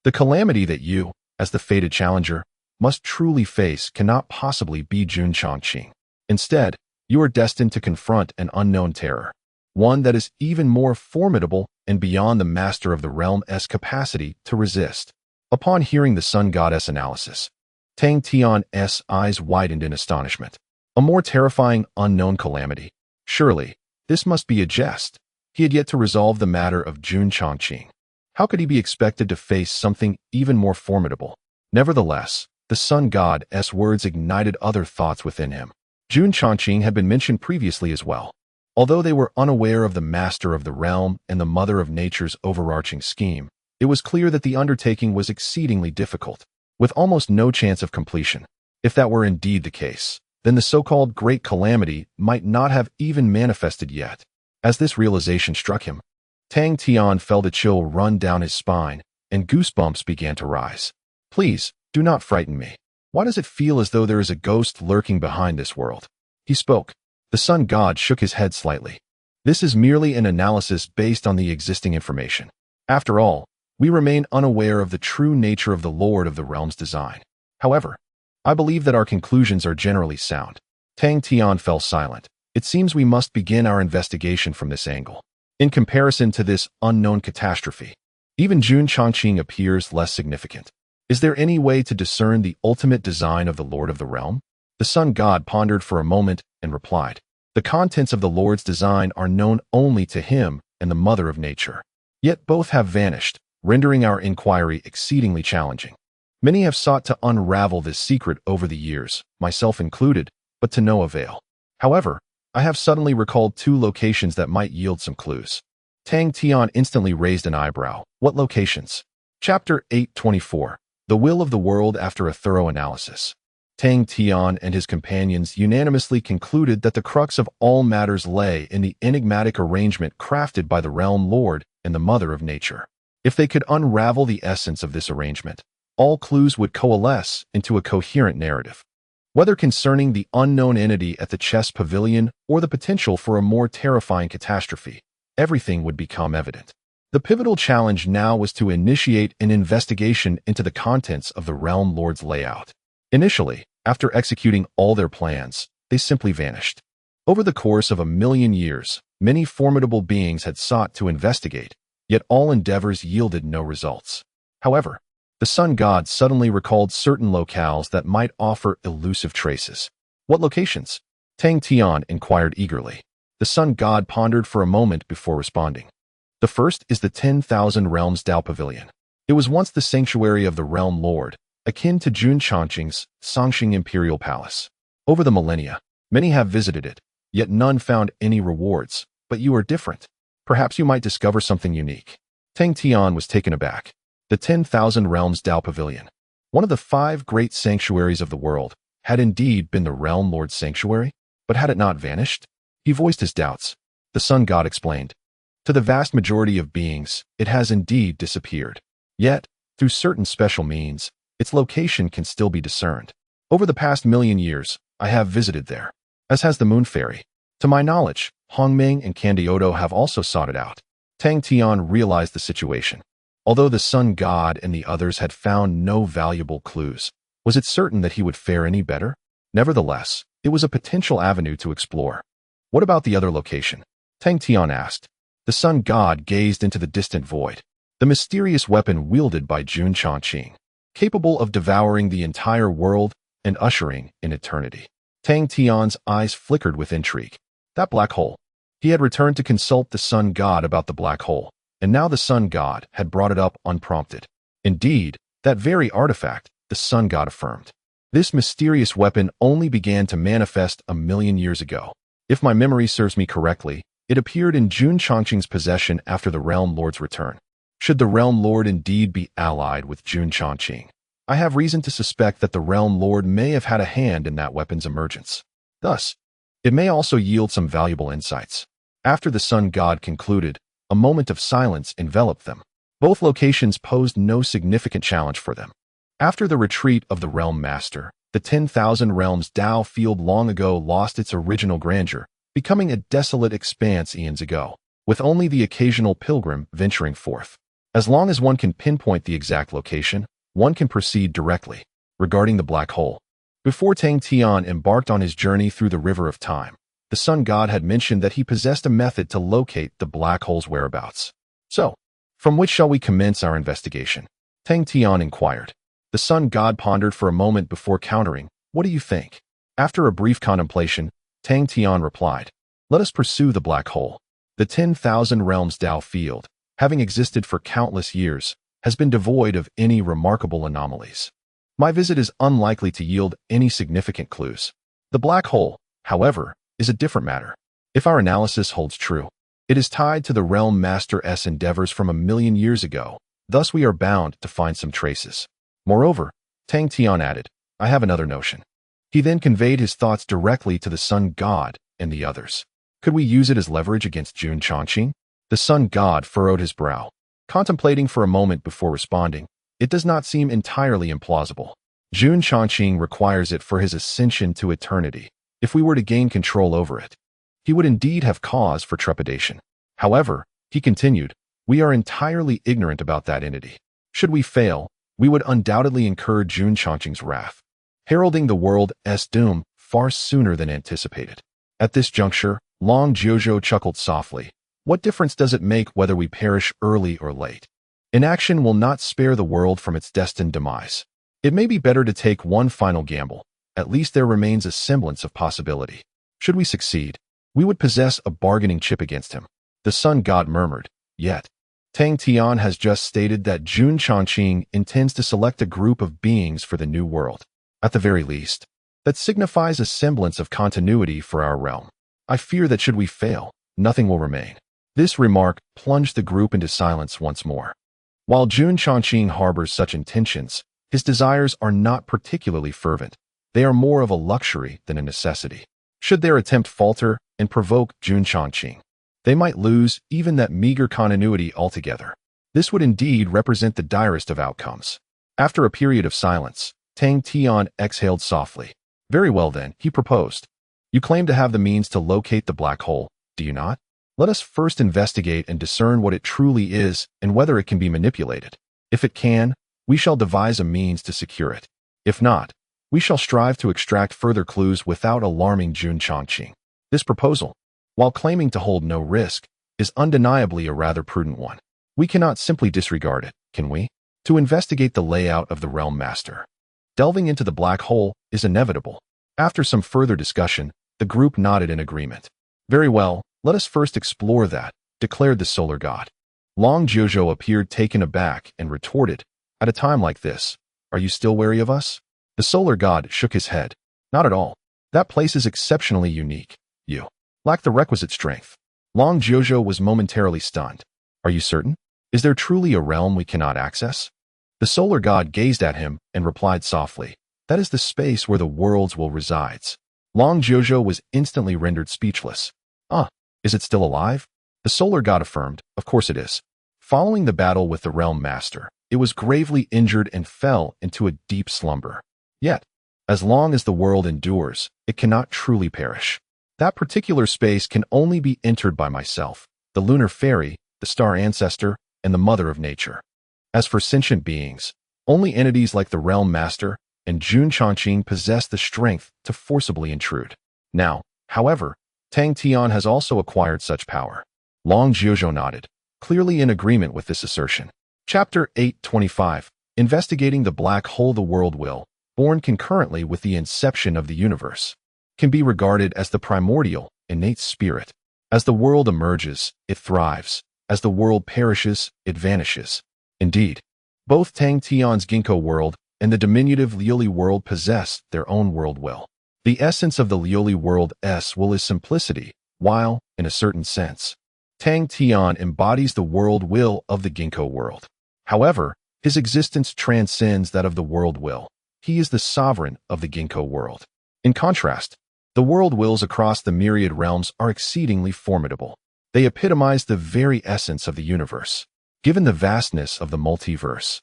the calamity that you, as the fated challenger, must truly face cannot possibly be Jun Changqing. Instead, you are destined to confront an unknown terror, one that is even more formidable and beyond the Master of the Realm's capacity to resist. Upon hearing the sun god's analysis, Tang Tian's eyes widened in astonishment. A more terrifying unknown calamity. Surely, this must be a jest. He had yet to resolve the matter of Jun Changqing. How could he be expected to face something even more formidable? Nevertheless, the sun god's words ignited other thoughts within him. Jun Changqing had been mentioned previously as well. Although they were unaware of the Master of the Realm and the Mother of Nature's overarching scheme, it was clear that the undertaking was exceedingly difficult, with almost no chance of completion. If that were indeed the case, then the so-called Great Calamity might not have even manifested yet. As this realization struck him, Tang Tian felt a chill run down his spine, and goosebumps began to rise. Please, do not frighten me. Why does it feel as though there is a ghost lurking behind this world? He spoke. The sun god shook his head slightly. This is merely an analysis based on the existing information. After all, we remain unaware of the true nature of the Lord of the Realm's design. However, I believe that our conclusions are generally sound. Tang Tian fell silent. It seems we must begin our investigation from this angle. In comparison to this unknown catastrophe, even Jun Changqing appears less significant. Is there any way to discern the ultimate design of the Lord of the Realm? The sun god pondered for a moment and replied, The contents of the Lord's design are known only to him and the Mother of Nature. Yet both have vanished, rendering our inquiry exceedingly challenging. Many have sought to unravel this secret over the years, myself included, but to no avail. However, I have suddenly recalled two locations that might yield some clues. Tang Tian instantly raised an eyebrow. What locations? Chapter 824. The Will of the World after a thorough analysis. Tang Tian and his companions unanimously concluded that the crux of all matters lay in the enigmatic arrangement crafted by the Realm Lord and the Mother of Nature. If they could unravel the essence of this arrangement, all clues would coalesce into a coherent narrative. Whether concerning the unknown entity at the chess pavilion or the potential for a more terrifying catastrophe, everything would become evident. The pivotal challenge now was to initiate an investigation into the contents of the Realm Lord's layout. Initially, after executing all their plans, they simply vanished. Over the course of 1,000,000 years, many formidable beings had sought to investigate, yet all endeavors yielded no results. However, the sun god suddenly recalled certain locales that might offer elusive traces. What locations? Tang Tian inquired eagerly. The sun god pondered for a moment before responding. The first is the 10,000 Realms Dao Pavilion. It was once the sanctuary of the Realm Lord, akin to Jun Changqing's Songqing Imperial Palace. Over the millennia, many have visited it, yet none found any rewards. But you are different. Perhaps you might discover something unique. Tang Tian was taken aback. The 10,000 Realms Dao Pavilion. One of the 5 great sanctuaries of the world had indeed been the Realm Lord's sanctuary, but had it not vanished? He voiced his doubts. The sun god explained. To the vast majority of beings, it has indeed disappeared. Yet, through certain special means, its location can still be discerned. Over the past million years, I have visited there, as has the Moon Fairy. To my knowledge, Hongming and Candioto have also sought it out. Tang Tian realized the situation. Although the sun god and the others had found no valuable clues, was it certain that he would fare any better? Nevertheless, it was a potential avenue to explore. What about the other location? Tang Tian asked. The sun god gazed into the distant void. The mysterious weapon wielded by Jun Chongqing, capable of devouring the entire world and ushering in eternity. Tang Tian's eyes flickered with intrigue. That black hole. He had returned to consult the sun god about the black hole, and now the sun god had brought it up unprompted. Indeed, that very artifact, the sun god affirmed. This mysterious weapon only began to manifest a million years ago. If my memory serves me correctly, it appeared in Jun Chongqing's possession after the Realm Lord's return. Should the Realm Lord indeed be allied with Jun Chongqing, I have reason to suspect that the Realm Lord may have had a hand in that weapon's emergence. Thus, it may also yield some valuable insights. After the sun god concluded, a moment of silence enveloped them. Both locations posed no significant challenge for them. After the retreat of the Realm Master, the 10,000 Realms Dao field long ago lost its original grandeur, becoming a desolate expanse eons ago, with only the occasional pilgrim venturing forth. As long as one can pinpoint the exact location, one can proceed directly. Regarding the black hole, before Tang Tian embarked on his journey through the river of time, the sun god had mentioned that he possessed a method to locate the black hole's whereabouts. So, from which shall we commence our investigation? Tang Tian inquired. The sun god pondered for a moment before countering. What do you think? After a brief contemplation, Tang Tian replied, let us pursue the black hole. The 10,000 Realms Dao field, having existed for countless years, has been devoid of any remarkable anomalies. My visit is unlikely to yield any significant clues. The black hole, however, is a different matter. If our analysis holds true, it is tied to the Realm Master's endeavors from a million years ago, thus we are bound to find some traces. Moreover, Tang Tian added, I have another notion. He then conveyed his thoughts directly to the sun god and the others. Could we use it as leverage against Jun Chongqing? The sun god furrowed his brow, contemplating for a moment before responding. It does not seem entirely implausible. Jun Chongqing requires it for his ascension to eternity. If we were to gain control over it, he would indeed have cause for trepidation. However, he continued, we are entirely ignorant about that entity. Should we fail, we would undoubtedly incur Jun Chongqing's wrath, heralding the world's doom far sooner than anticipated. At this juncture, Long Jiuzhou chuckled softly. What difference does it make whether we perish early or late? Inaction will not spare the world from its destined demise. It may be better to take one final gamble. At least there remains a semblance of possibility. Should we succeed, we would possess a bargaining chip against him. The sun god murmured, yet, Tang Tian has just stated that Jun Chongqing intends to select a group of beings for the new world. At the very least, that signifies a semblance of continuity for our realm. I fear that should we fail, nothing will remain. This remark plunged the group into silence once more. While Jun Chongqing harbors such intentions, his desires are not particularly fervent. They are more of a luxury than a necessity. Should their attempt falter and provoke Jun Chongqing, they might lose even that meager continuity altogether. This would indeed represent the direst of outcomes. After a period of silence, Tang Tian exhaled softly. Very well then, he proposed. You claim to have the means to locate the black hole, do you not? Let us first investigate and discern what it truly is and whether it can be manipulated. If it can, we shall devise a means to secure it. If not, we shall strive to extract further clues without alarming Jun Chongqing. This proposal, while claiming to hold no risk, is undeniably a rather prudent one. We cannot simply disregard it, can we? To investigate the layout of the Realm Master, delving into the black hole is inevitable. After some further discussion, the group nodded in agreement. Very well, let us first explore that, declared the solar god. Long Jiuzhou appeared taken aback and retorted, at a time like this, are you still wary of us? The solar god shook his head. Not at all. That place is exceptionally unique. You lack the requisite strength. Long Jiuzhou was momentarily stunned. Are you certain? Is there truly a realm we cannot access? The solar god gazed at him and replied softly, "That is the space where the worlds will resides." Long Jojo was instantly rendered speechless. "Ah, is it still alive?" The solar god affirmed, "Of course it is." Following the battle with the realm master, it was gravely injured and fell into a deep slumber. Yet, as long as the world endures, it cannot truly perish. That particular space can only be entered by myself, the lunar fairy, the star ancestor, and the mother of nature. As for sentient beings, only entities like the realm master and Jun Changqing possess the strength to forcibly intrude. Now, however, Tang Tian has also acquired such power. Long Jiuzhou nodded, clearly in agreement with this assertion. Chapter 825, Investigating the Black Hole. The world will, born concurrently with the inception of the universe, can be regarded as the primordial, innate spirit. As the world emerges, it thrives. As the world perishes, it vanishes. Indeed, both Tang Tian's Ginkgo world and the diminutive Liuli world possess their own world will. The essence of the Liuli world's will is simplicity, while, in a certain sense, Tang Tian embodies the world will of the Ginkgo world. However, his existence transcends that of the world will. He is the sovereign of the Ginkgo world. In contrast, the world wills across the myriad realms are exceedingly formidable. They epitomize the very essence of the universe, given the vastness of the multiverse.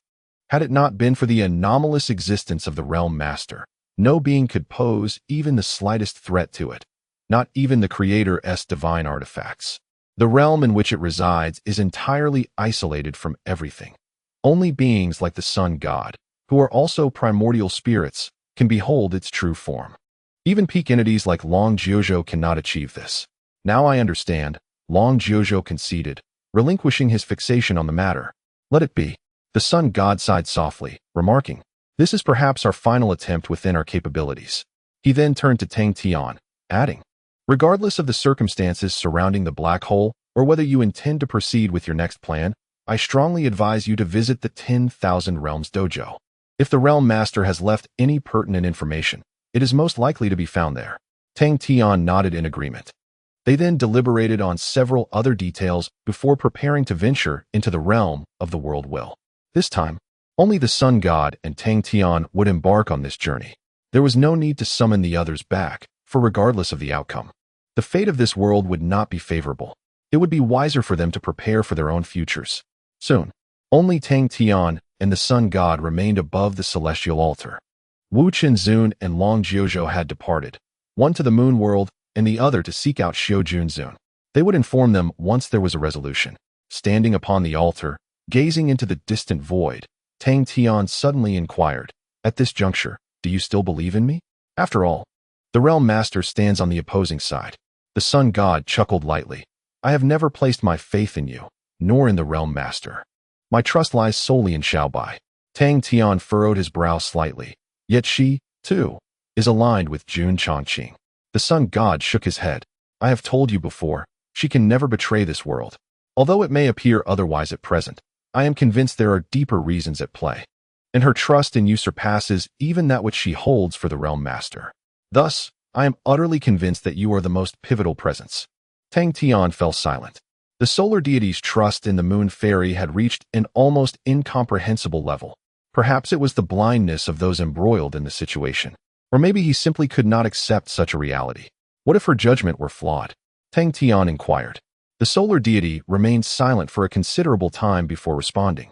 Had it not been for the anomalous existence of the realm master, no being could pose even the slightest threat to it, not even the creator's divine artifacts. The realm in which it resides is entirely isolated from everything. Only beings like the sun god, who are also primordial spirits, can behold its true form. Even peak entities like Long Jiuzhou cannot achieve this. "Now I understand," Long Jiuzhou conceded, relinquishing his fixation on the matter. "Let it be." The sun god sighed softly, remarking, "This is perhaps our final attempt within our capabilities." He then turned to Tang Tian, adding, "Regardless of the circumstances surrounding the black hole, or whether you intend to proceed with your next plan, I strongly advise you to visit the 10,000 Realms Dojo. If the Realm Master has left any pertinent information, it is most likely to be found there." Tang Tian nodded in agreement. They then deliberated on several other details before preparing to venture into the realm of the world will. This time, only the sun god and Tang Tian would embark on this journey. There was no need to summon the others back, for regardless of the outcome, the fate of this world would not be favorable. It would be wiser for them to prepare for their own futures. Soon, only Tang Tian and the sun god remained above the celestial altar. Wu Qinzun and Long Jiuzhou had departed, one to the moon world and the other to seek out Xiu Junzun. They would inform them once there was a resolution. Standing upon the altar, gazing into the distant void, Tang Tian suddenly inquired, "At this juncture, do you still believe in me?" After all, the realm master stands on the opposing side. The sun god chuckled lightly. "I have never placed my faith in you, nor in the realm master. My trust lies solely in Xiaobai." Tang Tian furrowed his brow slightly. Yet she, too, is aligned with Jun Changqing. The sun god shook his head. "I have told you before, she can never betray this world. Although it may appear otherwise at present, I am convinced there are deeper reasons at play, and her trust in you surpasses even that which she holds for the realm master. Thus, I am utterly convinced that you are the most pivotal presence." Tang Tian fell silent. The solar deity's trust in the moon fairy had reached an almost incomprehensible level. Perhaps it was the blindness of those embroiled in the situation. Or maybe he simply could not accept such a reality. What if her judgment were flawed? Tang Tian inquired. The solar deity remained silent for a considerable time before responding.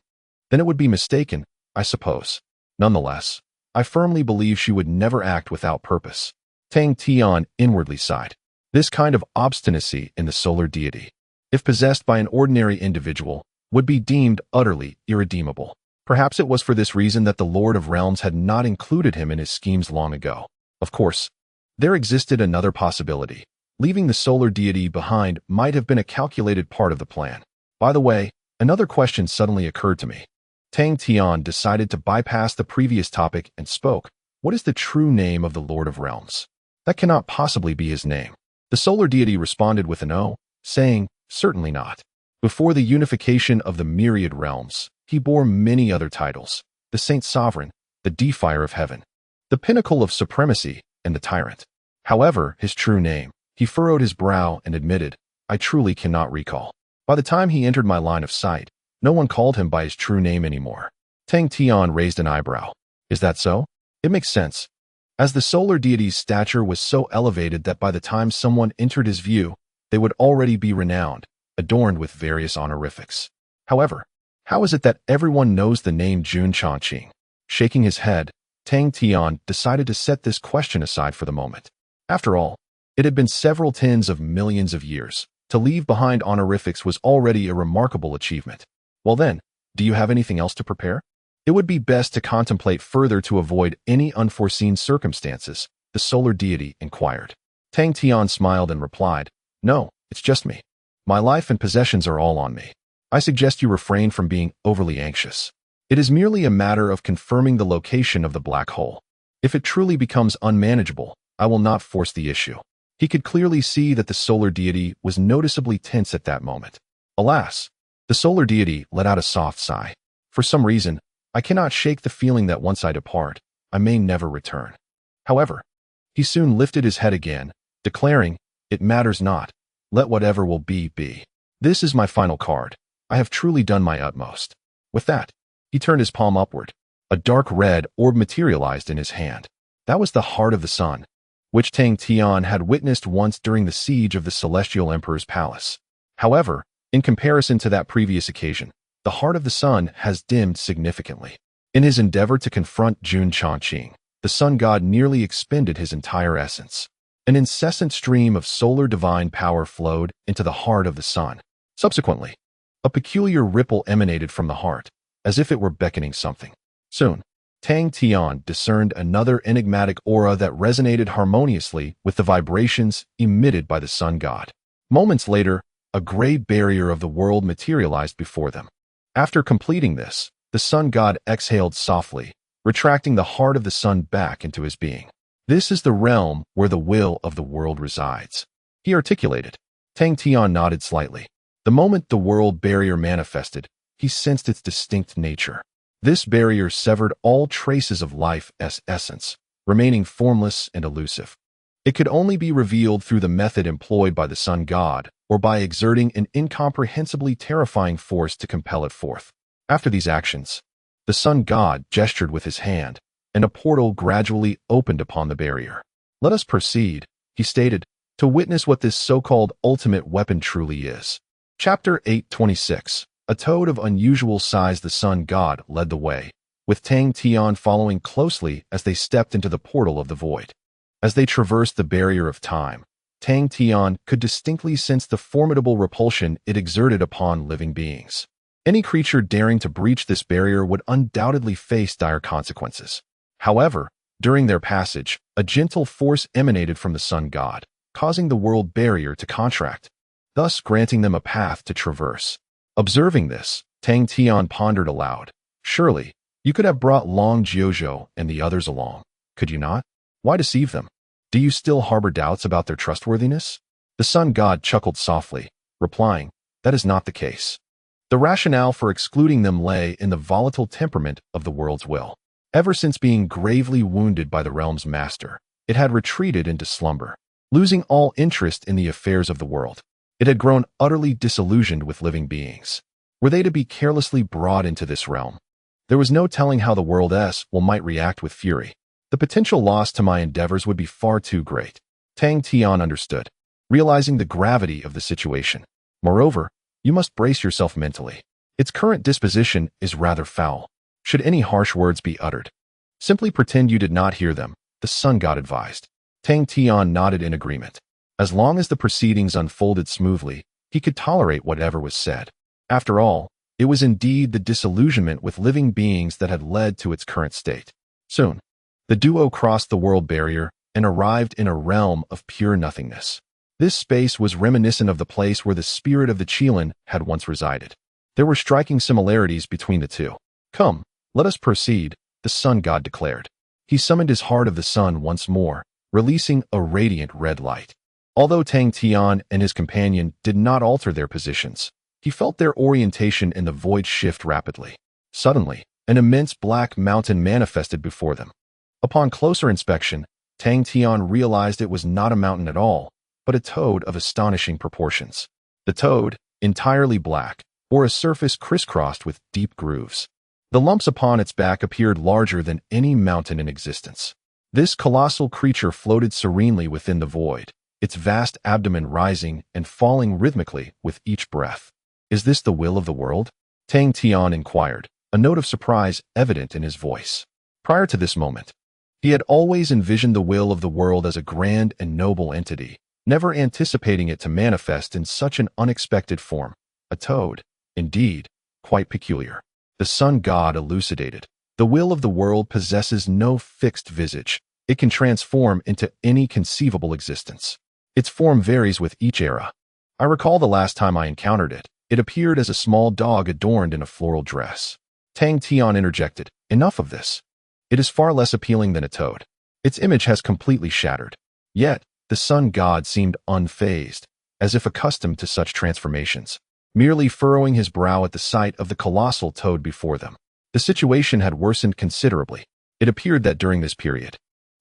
"Then it would be mistaken, I suppose. Nonetheless, I firmly believe she would never act without purpose." Tang Tian inwardly sighed. This kind of obstinacy in the solar deity, if possessed by an ordinary individual, would be deemed utterly irredeemable. Perhaps it was for this reason that the Lord of Realms had not included him in his schemes long ago. Of course, there existed another possibility. Leaving the solar deity behind might have been a calculated part of the plan. By the way, another question suddenly occurred to me. Tang Tian decided to bypass the previous topic and spoke. "What is the true name of the Lord of Realms?" "That cannot possibly be his name." The solar deity responded with an "O," saying, "Certainly not. Before the unification of the myriad realms, he bore many other titles: the Saint Sovereign, the Defier of Heaven, the Pinnacle of Supremacy, and the Tyrant. However, his true name," he furrowed his brow and admitted, "I truly cannot recall. By the time he entered my line of sight, no one called him by his true name anymore." Tang Tian raised an eyebrow. Is that so? It makes sense. As the solar deity's stature was so elevated that by the time someone entered his view, they would already be renowned, adorned with various honorifics. However, how is it that everyone knows the name Jun Chongqing? Shaking his head, Tang Tian decided to set this question aside for the moment. After all, it had been several tens of millions of years. To leave behind honorifics was already a remarkable achievement. Well then, do you have anything else to prepare? It would be best to contemplate further to avoid any unforeseen circumstances, the solar deity inquired. Tang Tian smiled and replied, No, it's just me. My life and possessions are all on me. I suggest you refrain from being overly anxious. It is merely a matter of confirming the location of the black hole. If it truly becomes unmanageable, I will not force the issue. He could clearly see that the solar deity was noticeably tense at that moment. Alas, the solar deity let out a soft sigh. For some reason, I cannot shake the feeling that once I depart, I may never return. However, he soon lifted his head again, declaring, It matters not. Let whatever will be, be. This is my final card. I have truly done my utmost. With that, he turned his palm upward. A dark red orb materialized in his hand. That was the heart of the sun, which Tang Tian had witnessed once during the siege of the Celestial Emperor's palace. However, in comparison to that previous occasion, the heart of the sun has dimmed significantly. In his endeavor to confront Jun Chongqing, the sun god nearly expended his entire essence. An incessant stream of solar divine power flowed into the heart of the sun. Subsequently, a peculiar ripple emanated from the heart, as if it were beckoning something. Soon, Tang Tian discerned another enigmatic aura that resonated harmoniously with the vibrations emitted by the sun god. Moments later, a gray barrier of the world materialized before them. After completing this, the sun god exhaled softly, retracting the heart of the sun back into his being. This is the realm where the will of the world resides, he articulated. Tang Tian nodded slightly. The moment the world barrier manifested, he sensed its distinct nature. This barrier severed all traces of life's essence, remaining formless and elusive. It could only be revealed through the method employed by the sun god, or by exerting an incomprehensibly terrifying force to compel it forth. After these actions, the sun god gestured with his hand, and a portal gradually opened upon the barrier. Let us proceed, he stated, to witness what this so-called ultimate weapon truly is. Chapter 826. A toad of unusual size. The sun god led the way, with Tang Tian following closely as they stepped into the portal of the void. As they traversed the barrier of time, Tang Tian could distinctly sense the formidable repulsion it exerted upon living beings. Any creature daring to breach this barrier would undoubtedly face dire consequences. However, during their passage, a gentle force emanated from the sun god, causing the world barrier to contract, thus granting them a path to traverse. Observing this, Tang Tian pondered aloud. Surely, you could have brought Long Jiuzhou and the others along, could you not? Why deceive them? Do you still harbor doubts about their trustworthiness? The sun god chuckled softly, replying, That is not the case. The rationale for excluding them lay in the volatile temperament of the world's will. Ever since being gravely wounded by the realm's master, it had retreated into slumber, losing all interest in the affairs of the world. It had grown utterly disillusioned with living beings. Were they to be carelessly brought into this realm? There was no telling how the world's will might react with fury. The potential loss to my endeavors would be far too great. Tang Tian understood, realizing the gravity of the situation. Moreover, you must brace yourself mentally. Its current disposition is rather foul. Should any harsh words be uttered, simply pretend you did not hear them, the sun god advised. Tang Tian nodded in agreement. As long as the proceedings unfolded smoothly, he could tolerate whatever was said. After all, it was indeed the disillusionment with living beings that had led to its current state. Soon, the duo crossed the world barrier and arrived in a realm of pure nothingness. This space was reminiscent of the place where the spirit of the Qilin had once resided. There were striking similarities between the two. Come, let us proceed, the sun god declared. He summoned his heart of the sun once more, releasing a radiant red light. Although Tang Tian and his companion did not alter their positions, he felt their orientation in the void shift rapidly. Suddenly, an immense black mountain manifested before them. Upon closer inspection, Tang Tian realized it was not a mountain at all, but a toad of astonishing proportions. The toad, entirely black, bore a surface crisscrossed with deep grooves. The lumps upon its back appeared larger than any mountain in existence. This colossal creature floated serenely within the void, its vast abdomen rising and falling rhythmically with each breath. "Is this the will of the world?" Tang Tian inquired, a note of surprise evident in his voice. Prior to this moment, he had always envisioned the will of the world as a grand and noble entity, never anticipating it to manifest in such an unexpected form. A toad, indeed, quite peculiar. The sun god elucidated. The will of the world possesses no fixed visage. It can transform into any conceivable existence. Its form varies with each era. I recall the last time I encountered it. It appeared as a small dog adorned in a floral dress. Tang Tian interjected, "Enough of this. It is far less appealing than a toad. Its image has completely shattered." Yet, the sun god seemed unfazed, as if accustomed to such transformations, merely furrowing his brow at the sight of the colossal toad before them. The situation had worsened considerably. It appeared that during this period,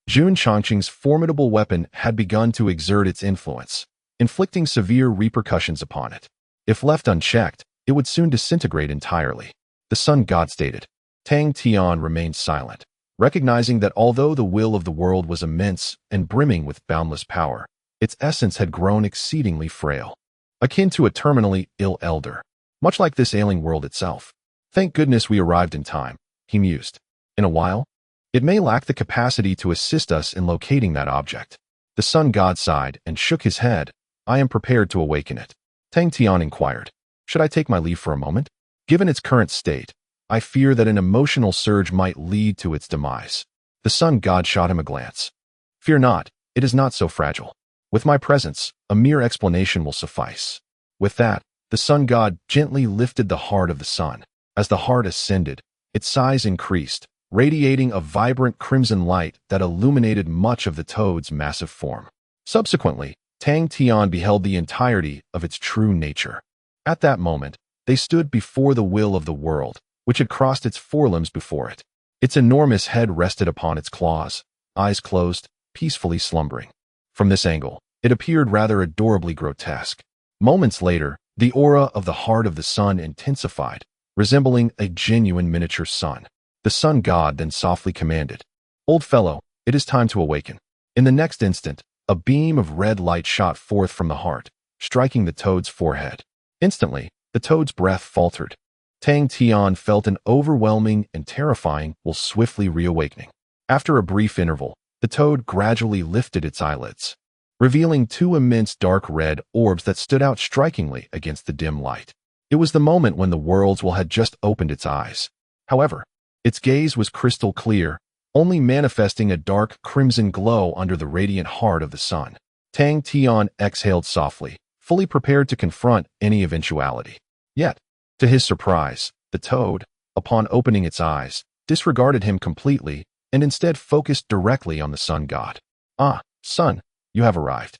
Jun Chongqing's formidable weapon had begun to exert its influence, inflicting severe repercussions upon it. If left unchecked, it would soon disintegrate entirely. The sun god stated. Tang Tian remained silent, recognizing that although the will of the world was immense and brimming with boundless power, its essence had grown exceedingly frail, akin to a terminally ill elder, much like this ailing world itself. "Thank goodness we arrived in time," he mused. "In a while, it may lack the capacity to assist us in locating that object." The sun god sighed and shook his head. "I am prepared to awaken it." Tang Tian inquired, "Should I take my leave for a moment? Given its current state, I fear that an emotional surge might lead to its demise." The sun god shot him a glance. "Fear not, it is not so fragile. With my presence, a mere explanation will suffice." With that, the sun god gently lifted the heart of the sun. As the heart ascended, its size increased, radiating a vibrant crimson light that illuminated much of the toad's massive form. Subsequently, Tang Tian beheld the entirety of its true nature. At that moment, they stood before the will of the world, which had crossed its forelimbs before it. Its enormous head rested upon its claws, eyes closed, peacefully slumbering. From this angle, it appeared rather adorably grotesque. Moments later, the aura of the heart of the sun intensified, resembling a genuine miniature sun. The sun god then softly commanded, "Old fellow, it is time to awaken." In the next instant, a beam of red light shot forth from the heart, striking the toad's forehead. Instantly, the toad's breath faltered. Tang Tian felt an overwhelming and terrifying while swiftly reawakening. After a brief interval, the toad gradually lifted its eyelids, revealing two immense dark red orbs that stood out strikingly against the dim light. It was the moment when the world's will had just opened its eyes. However, its gaze was crystal clear, only manifesting a dark crimson glow under the radiant heart of the sun. Tang Tian exhaled softly, fully prepared to confront any eventuality. Yet, to his surprise, the toad, upon opening its eyes, disregarded him completely and instead focused directly on the sun god. "Ah, son, you have arrived."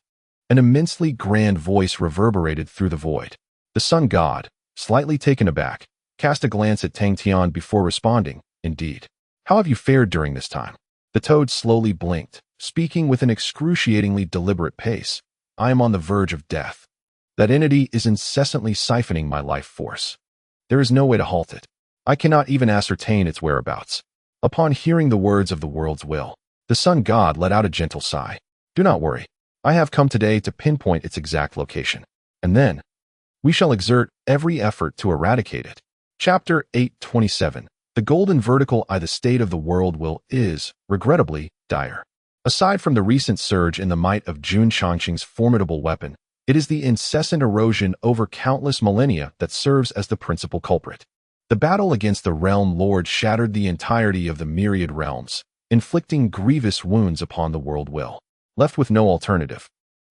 An immensely grand voice reverberated through the void. The sun god, slightly taken aback, cast a glance at Tang Tian before responding, "Indeed. How have you fared during this time?" The toad slowly blinked, speaking with an excruciatingly deliberate pace. "I am on the verge of death. That entity is incessantly siphoning my life force. There is no way to halt it. I cannot even ascertain its whereabouts." Upon hearing the words of the world's will, the sun god let out a gentle sigh. "Do not worry. I have come today to pinpoint its exact location. And then, we shall exert every effort to eradicate it." Chapter 827. The golden vertical eye. The state of the world will is, regrettably, dire. Aside from the recent surge in the might of Jun Chongqing's formidable weapon, it is the incessant erosion over countless millennia that serves as the principal culprit. The battle against the realm lord shattered the entirety of the myriad realms, inflicting grievous wounds upon the world will. Left with no alternative,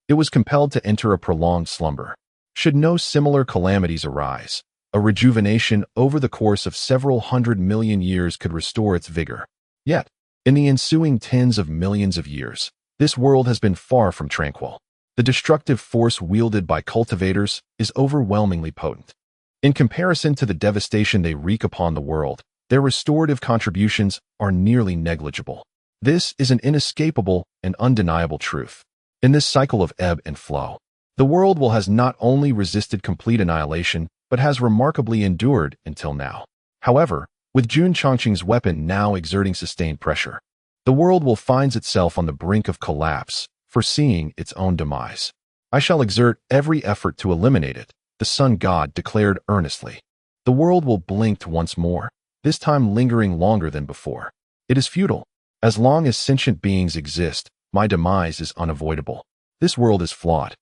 it was compelled to enter a prolonged slumber. Should no similar calamities arise, a rejuvenation over the course of several 100 million years could restore its vigor. Yet, in the ensuing tens of millions of years, this world has been far from tranquil. The destructive force wielded by cultivators is overwhelmingly potent. In comparison to the devastation they wreak upon the world, their restorative contributions are nearly negligible. This is an inescapable and undeniable truth. In this cycle of ebb and flow, the world will has not only resisted complete annihilation, but has remarkably endured until now. However, with Jun Chongqing's weapon now exerting sustained pressure. The world will find itself on the brink of collapse, foreseeing its own demise. I shall exert every effort to eliminate it, the sun god declared earnestly. The world will blink once more, this time lingering longer than before. It is futile. As long as sentient beings exist, my demise is unavoidable. This world is flawed.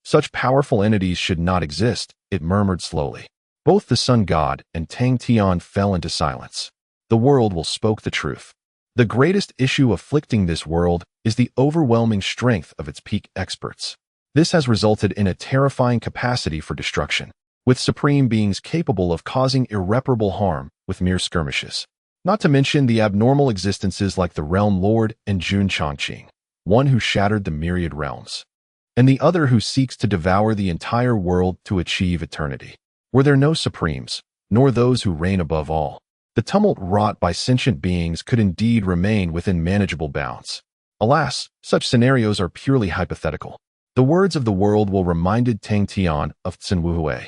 Such powerful entities should not exist, it murmured slowly. Both the sun god and Tang Tian fell into silence. The world will spoke the truth. The greatest issue afflicting this world is the overwhelming strength of its peak experts. This has resulted in a terrifying capacity for destruction, with supreme beings capable of causing irreparable harm with mere skirmishes. Not to mention the abnormal existences like the Realm Lord and Jun Chongqing, one who shattered the myriad realms, and the other who seeks to devour the entire world to achieve eternity. Were there no supremes, nor those who reign above all, the tumult wrought by sentient beings could indeed remain within manageable bounds. Alas, such scenarios are purely hypothetical. The words of the world will reminded Tang Tian of Tsin Wuhui,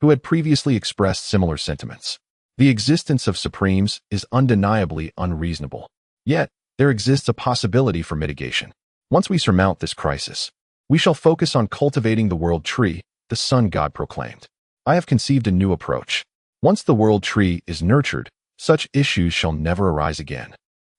who had previously expressed similar sentiments. The existence of supremes is undeniably unreasonable. Yet, there exists a possibility for mitigation. Once we surmount this crisis, we shall focus on cultivating the world tree, the sun god proclaimed. I have conceived a new approach. Once the world tree is nurtured, such issues shall never arise again.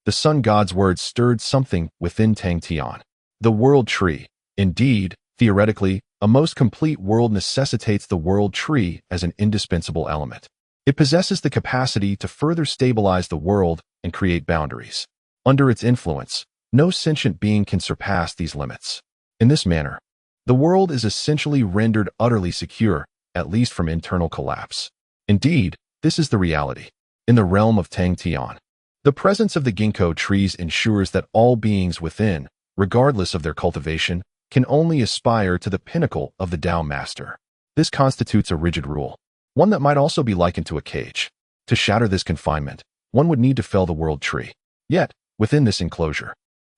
The sun god's words stirred something within Tang Tian. The world tree. Indeed, theoretically, a most complete world necessitates the world tree as an indispensable element. It possesses the capacity to further stabilize the world and create boundaries. Under its influence, no sentient being can surpass these limits. In this manner, the world is essentially rendered utterly secure, at least from internal collapse. Indeed, this is the reality. In the realm of Tang Tian, the presence of the ginkgo trees ensures that all beings within, regardless of their cultivation, can only aspire to the pinnacle of the Tao Master. This constitutes a rigid rule, one that might also be likened to a cage. To shatter this confinement, one would need to fell the world tree. Yet, within this enclosure,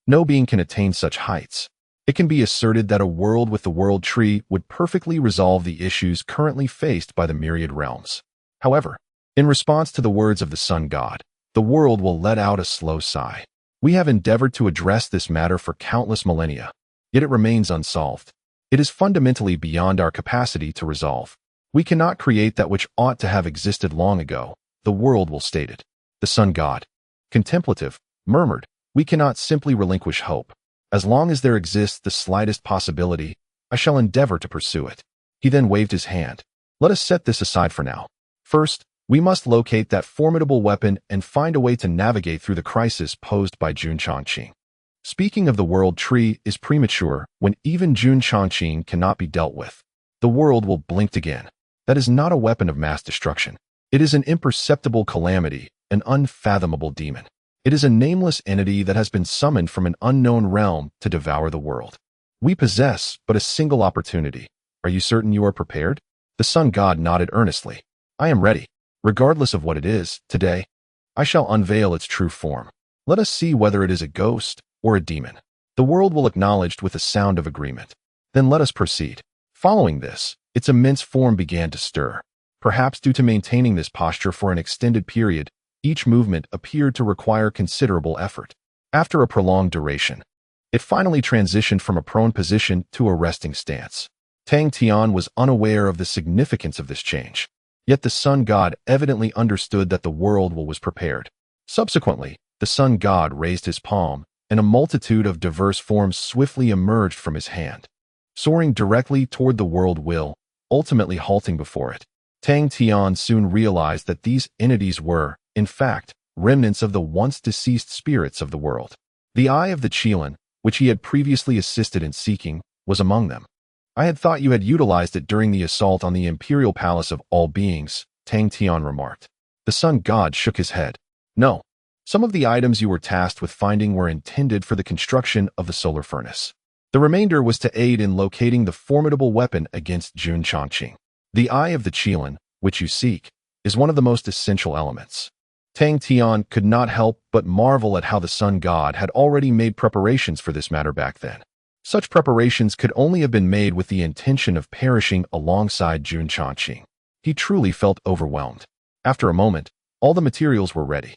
no being can attain such heights. It can be asserted that a world with the world tree would perfectly resolve the issues currently faced by the myriad realms. However, in response to the words of the sun god, the world will let out a slow sigh. We have endeavored to address this matter for countless millennia, yet it remains unsolved. It is fundamentally beyond our capacity to resolve. We cannot create that which ought to have existed long ago, the world will state it. The sun god, contemplative, murmured, we cannot simply relinquish hope. As long as there exists the slightest possibility, I shall endeavor to pursue it. He then waved his hand. Let us set this aside for now. First, we must locate that formidable weapon and find a way to navigate through the crisis posed by Jun Chongqing. Speaking of the world tree is premature when even Jun Chongqing cannot be dealt with. The world will blink again. That is not a weapon of mass destruction. It is an imperceptible calamity, an unfathomable demon. It is a nameless entity that has been summoned from an unknown realm to devour the world. We possess but a single opportunity. Are you certain you are prepared? The sun god nodded earnestly. I am ready. Regardless of what it is, today, I shall unveil its true form. Let us see whether it is a ghost or a demon. The world will acknowledge with a sound of agreement. Then let us proceed. Following this, its immense form began to stir. Perhaps due to maintaining this posture for an extended period, each movement appeared to require considerable effort. After a prolonged duration, it finally transitioned from a prone position to a resting stance. Tang Tian was unaware of the significance of this change. Yet the sun god evidently understood that the world was prepared. Subsequently, the sun god raised his palm, and a multitude of diverse forms swiftly emerged from his hand, soaring directly toward the world will, ultimately halting before it. Tang Tian soon realized that these entities were, in fact, remnants of the once-deceased spirits of the world. The Eye of the Qilin, which he had previously assisted in seeking, was among them. I had thought you had utilized it during the assault on the imperial palace of all beings, Tang Tian remarked. The sun god shook his head. No. Some of the items you were tasked with finding were intended for the construction of the solar furnace. The remainder was to aid in locating the formidable weapon against Jun Chongqing. The Eye of the Qilin, which you seek, is one of the most essential elements. Tang Tian could not help but marvel at how the sun god had already made preparations for this matter back then. Such preparations could only have been made with the intention of perishing alongside Jun Chongqing. He truly felt overwhelmed. After a moment, All the materials were ready.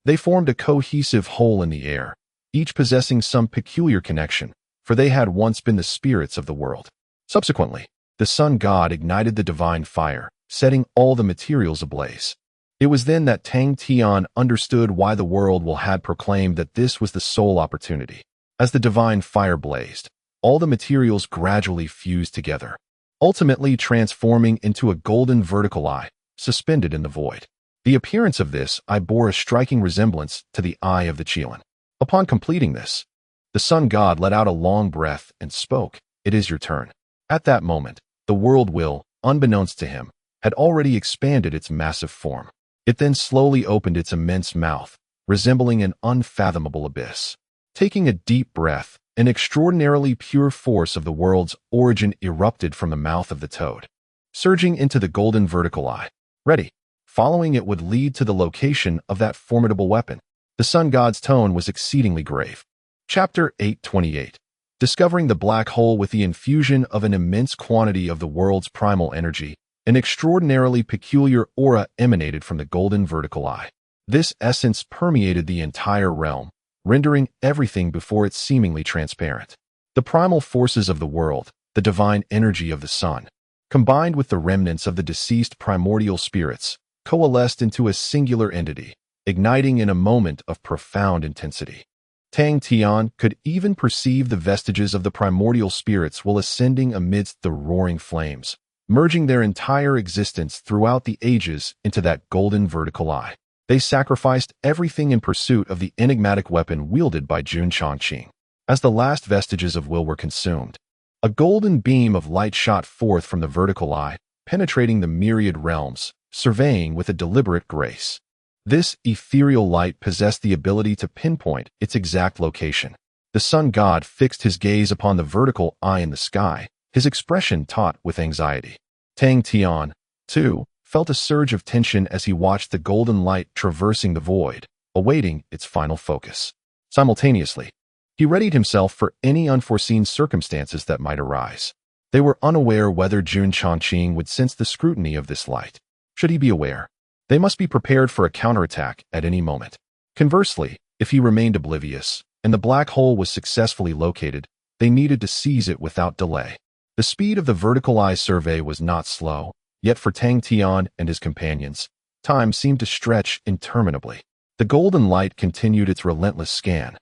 They formed a cohesive whole in the air, each possessing some peculiar connection, for they had once been the spirits of the world. Subsequently, the sun god ignited the divine fire, setting all the materials ablaze. It was then that Tang Tian understood why the world had proclaimed that this was the sole opportunity. As the divine fire blazed, all the materials gradually fused together, ultimately transforming into a golden vertical eye, suspended in the void. The appearance of this eye bore a striking resemblance to the eye of the Qilin. Upon completing this, the sun god let out a long breath and spoke, "It is your turn." At that moment, the world will, unbeknownst to him, had already expanded its massive form. It then slowly opened its immense mouth, resembling an unfathomable abyss. Taking a deep breath, an extraordinarily pure force of the world's origin erupted from the mouth of the toad, surging into the golden vertical eye. Ready. Following it would lead to the location of that formidable weapon. The sun god's tone was exceedingly grave. Chapter 828. Discovering the black hole with the infusion of an immense quantity of the world's primal energy, an extraordinarily peculiar aura emanated from the golden vertical eye. This essence permeated the entire realm, rendering everything before it seemingly transparent. The primal forces of the world, the divine energy of the sun, combined with the remnants of the deceased primordial spirits, coalesced into a singular entity, igniting in a moment of profound intensity. Tang Tian could even perceive the vestiges of the primordial spirits while ascending amidst the roaring flames, merging their entire existence throughout the ages into that golden vertical eye. They sacrificed everything in pursuit of the enigmatic weapon wielded by Jun Chongqing. As the last vestiges of will were consumed, a golden beam of light shot forth from the vertical eye, penetrating the myriad realms, surveying with a deliberate grace. This ethereal light possessed the ability to pinpoint its exact location. The sun god fixed his gaze upon the vertical eye in the sky, his expression taut with anxiety. Tang Tian, too, felt a surge of tension as he watched the golden light traversing the void, awaiting its final focus. Simultaneously, he readied himself for any unforeseen circumstances that might arise. They were unaware whether Jun Chongqing would sense the scrutiny of this light. Should he be aware, they must be prepared for a counterattack at any moment. Conversely, if he remained oblivious, and the black hole was successfully located, they needed to seize it without delay. The speed of the vertical eye survey was not slow, yet for Tang Tian and his companions, time seemed to stretch interminably. The golden light continued its relentless scan,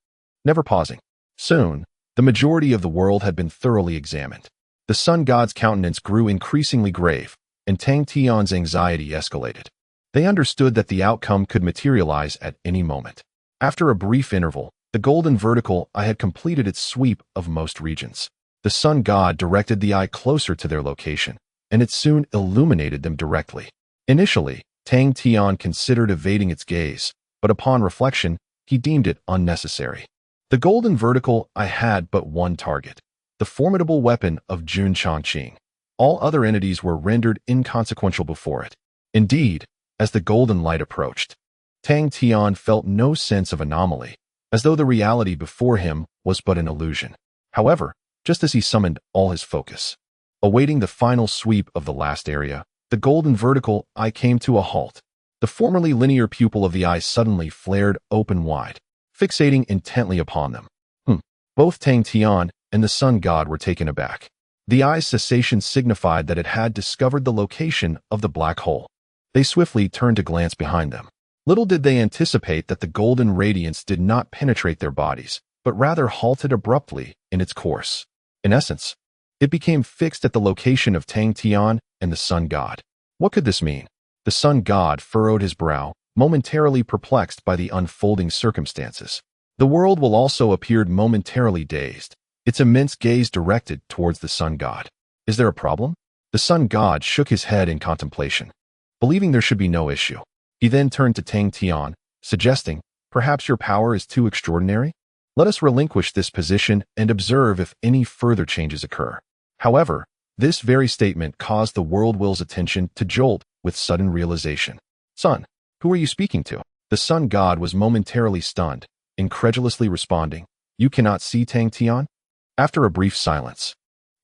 never pausing. Soon, the majority of the world had been thoroughly examined. The sun god's countenance grew increasingly grave, and Tang Tian's anxiety escalated. They understood that the outcome could materialize at any moment. After a brief interval, the golden vertical eye had completed its sweep of most regions. The sun god directed the eye closer to their location, and it soon illuminated them directly. Initially, Tang Tian considered evading its gaze, but upon reflection, he deemed it unnecessary. The golden vertical eye had but one target, the formidable weapon of Jun Chongqing. All other entities were rendered inconsequential before it. Indeed, as the golden light approached, Tang Tian felt no sense of anomaly, as though the reality before him was but an illusion. However, just as he summoned all his focus, awaiting the final sweep of the last area, the golden vertical eye came to a halt. The formerly linear pupil of the eye suddenly flared open wide, fixating intently upon them. Both Tang Tian and the sun god were taken aback. The eye's cessation signified that it had discovered the location of the black hole. They swiftly turned to glance behind them. Little did they anticipate that the golden radiance did not penetrate their bodies, but rather halted abruptly in its course. In essence, it became fixed at the location of Tang Tian and the sun god. What could this mean? The sun god furrowed his brow, momentarily perplexed by the unfolding circumstances. The world will also appeared momentarily dazed, its immense gaze directed towards the sun god. Is there a problem? The sun god shook his head in contemplation, believing there should be no issue. He then turned to Tang Tian, suggesting, "Perhaps your power is too extraordinary? Let us relinquish this position and observe if any further changes occur." However, this very statement caused the world will's attention to jolt with sudden realization. "Son, who are you speaking to?" The sun god was momentarily stunned, incredulously responding, "You cannot see Tang Tian?" After a brief silence,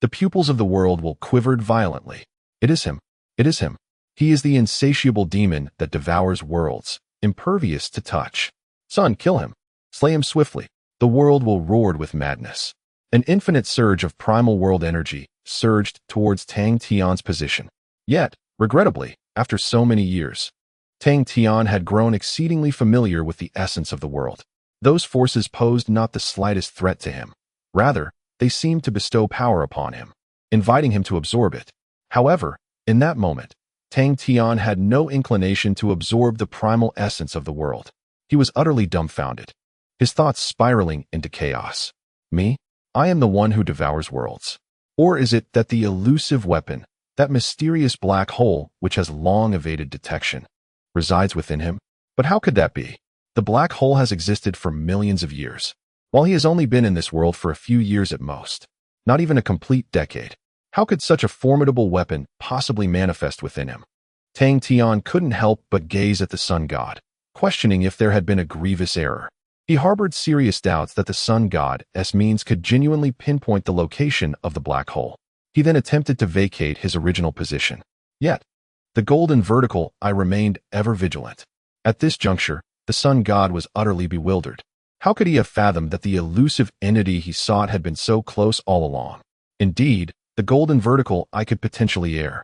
the pupils of the world will quivered violently. "It is him. It is him. He is the insatiable demon that devours worlds, impervious to touch. Son, kill him. Slay him swiftly. The world will roar with madness. An infinite surge of primal world energy surged towards Tang Tian's position. Yet, regrettably, after so many years, Tang Tian had grown exceedingly familiar with the essence of the world. Those forces posed not the slightest threat to him. Rather, they seemed to bestow power upon him, inviting him to absorb it. However, in that moment, Tang Tian had no inclination to absorb the primal essence of the world. He was utterly dumbfounded, his thoughts spiraling into chaos. Me? I am the one who devours worlds. Or is it that the elusive weapon, that mysterious black hole which has long evaded detection, resides within him? But how could that be? The black hole has existed for millions of years, while he has only been in this world for a few years at most, not even a complete decade. How could such a formidable weapon possibly manifest within him? Tang Tian couldn't help but gaze at the sun god, questioning if there had been a grievous error. He harbored serious doubts that the sun god's means could genuinely pinpoint the location of the black hole. He then attempted to vacate his original position. Yet, the golden vertical eye remained ever vigilant. At this juncture, the sun god was utterly bewildered. How could he have fathomed that the elusive entity he sought had been so close all along? Indeed, the golden vertical eye could potentially err.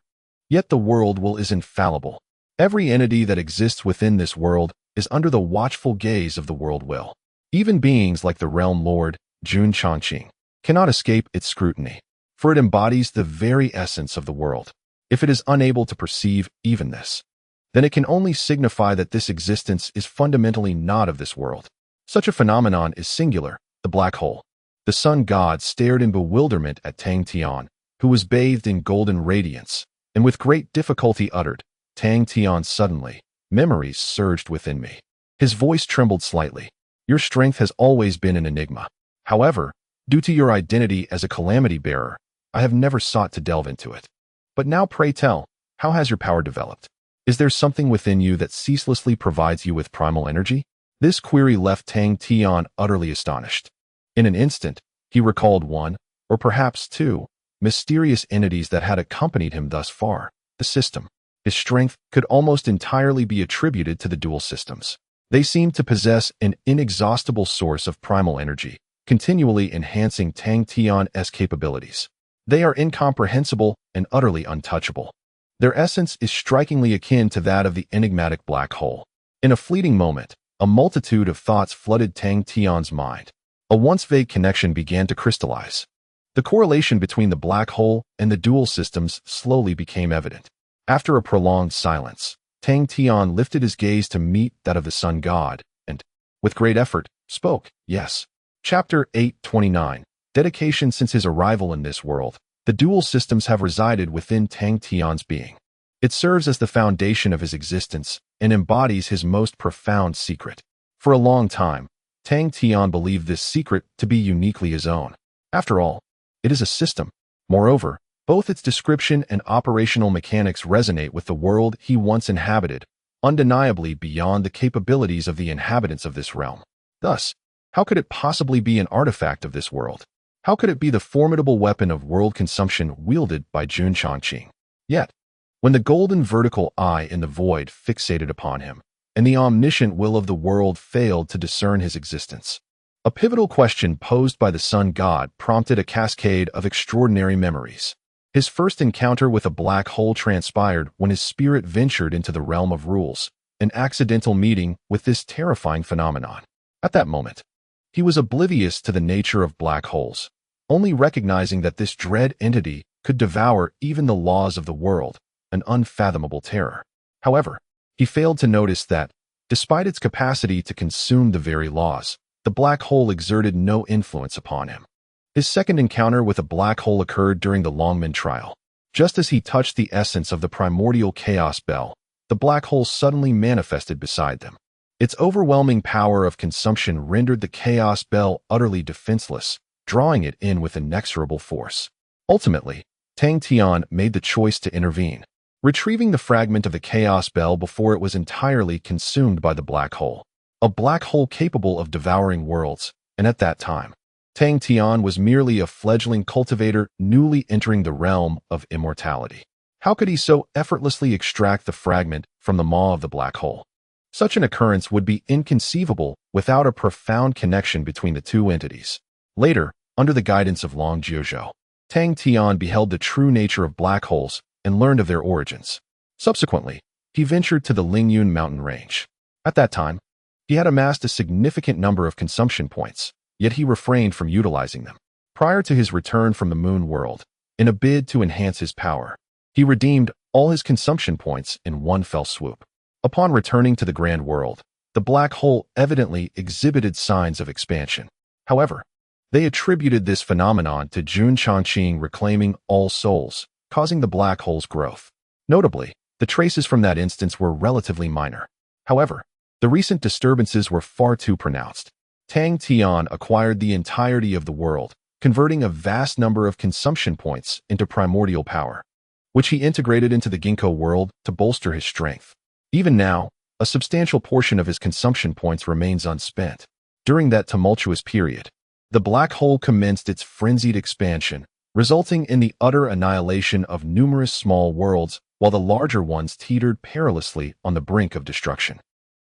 Yet the world will is infallible. Every entity that exists within this world is under the watchful gaze of the world will. Even beings like the realm lord, Jun Changqing, cannot escape its scrutiny, for it embodies the very essence of the world. If it is unable to perceive even this, then it can only signify that this existence is fundamentally not of this world. Such a phenomenon is singular, the black hole. The sun god stared in bewilderment at Tang Tian, who was bathed in golden radiance, and with great difficulty uttered, "Tang Tian, suddenly, memories surged within me." His voice trembled slightly. "Your strength has always been an enigma. However, due to your identity as a calamity bearer, I have never sought to delve into it. But now pray tell, how has your power developed? Is there something within you that ceaselessly provides you with primal energy?" This query left Tang Tian utterly astonished. In an instant, he recalled one, or perhaps two, mysterious entities that had accompanied him thus far. The system. His strength could almost entirely be attributed to the dual systems. They seemed to possess an inexhaustible source of primal energy, continually enhancing Tang Tian's capabilities. They are incomprehensible and utterly untouchable. Their essence is strikingly akin to that of the enigmatic black hole. In a fleeting moment, a multitude of thoughts flooded Tang Tian's mind. A once vague connection began to crystallize. The correlation between the black hole and the dual systems slowly became evident. After a prolonged silence, Tang Tian lifted his gaze to meet that of the sun god, and, with great effort, spoke. Yes. Chapter 829. Dedication. Since his arrival in this world, the dual systems have resided within Tang Tian's being. It serves as the foundation of his existence and embodies his most profound secret. For a long time, Tang Tian believed this secret to be uniquely his own. After all, it is a system. Moreover, both its description and operational mechanics resonate with the world he once inhabited, undeniably beyond the capabilities of the inhabitants of this realm. Thus, how could it possibly be an artifact of this world? How could it be the formidable weapon of world consumption wielded by Jun Changqing? Yet, when the golden vertical eye in the void fixated upon him, and the omniscient will of the world failed to discern his existence, a pivotal question posed by the sun god prompted a cascade of extraordinary memories. His first encounter with a black hole transpired when his spirit ventured into the realm of rules, an accidental meeting with this terrifying phenomenon. At that moment, he was oblivious to the nature of black holes, only recognizing that this dread entity could devour even the laws of the world, an unfathomable terror. However, he failed to notice that, despite its capacity to consume the very laws, the black hole exerted no influence upon him. His second encounter with a black hole occurred during the Longmen trial. Just as he touched the essence of the primordial chaos bell, the black hole suddenly manifested beside them. Its overwhelming power of consumption rendered the chaos bell utterly defenseless, drawing it in with inexorable force. Ultimately, Tang Tian made the choice to intervene, retrieving the fragment of the chaos bell before it was entirely consumed by the black hole. A black hole capable of devouring worlds, and at that time, Tang Tian was merely a fledgling cultivator newly entering the realm of immortality. How could he so effortlessly extract the fragment from the maw of the black hole? Such an occurrence would be inconceivable without a profound connection between the two entities. Later, under the guidance of Long Jiuzhou, Tang Tian beheld the true nature of black holes and learned of their origins. Subsequently, he ventured to the Lingyun mountain range. At that time, he had amassed a significant number of consumption points, yet he refrained from utilizing them. Prior to his return from the moon world, in a bid to enhance his power, he redeemed all his consumption points in one fell swoop. Upon returning to the grand world, the black hole evidently exhibited signs of expansion. However, they attributed this phenomenon to Jun Changqing reclaiming all souls, causing the black hole's growth. Notably, the traces from that instance were relatively minor. However, the recent disturbances were far too pronounced. Tang Tian acquired the entirety of the world, converting a vast number of consumption points into primordial power, which he integrated into the Ginkgo world to bolster his strength. Even now, a substantial portion of his consumption points remains unspent. During that tumultuous period, the black hole commenced its frenzied expansion, resulting in the utter annihilation of numerous small worlds, while the larger ones teetered perilously on the brink of destruction.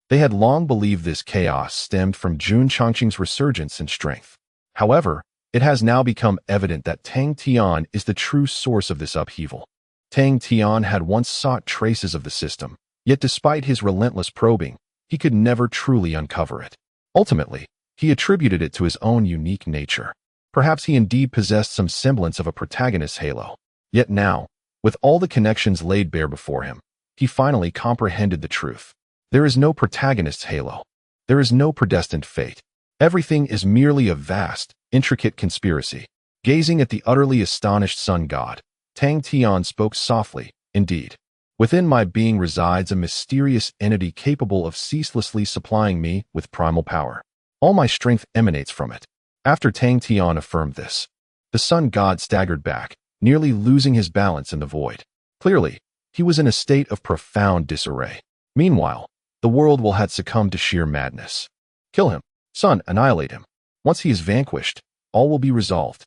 They had long believed this chaos stemmed from Jun Changqing's resurgence in strength. However, it has now become evident that Tang Tian is the true source of this upheaval. Tang Tian had once sought traces of the system, yet despite his relentless probing, he could never truly uncover it. Ultimately, he attributed it to his own unique nature. Perhaps he indeed possessed some semblance of a protagonist's halo. Yet now, with all the connections laid bare before him, he finally comprehended the truth. There is no protagonist's halo. There is no predestined fate. Everything is merely a vast, intricate conspiracy. Gazing at the utterly astonished sun god, Tang Tian spoke softly, indeed. Within my being resides a mysterious entity capable of ceaselessly supplying me with primal power. All my strength emanates from it. After Tang Tian affirmed this, the sun god staggered back, nearly losing his balance in the void. Clearly, he was in a state of profound disarray. Meanwhile, the world will have succumbed to sheer madness. Kill him. Sun, annihilate him. Once he is vanquished, all will be resolved.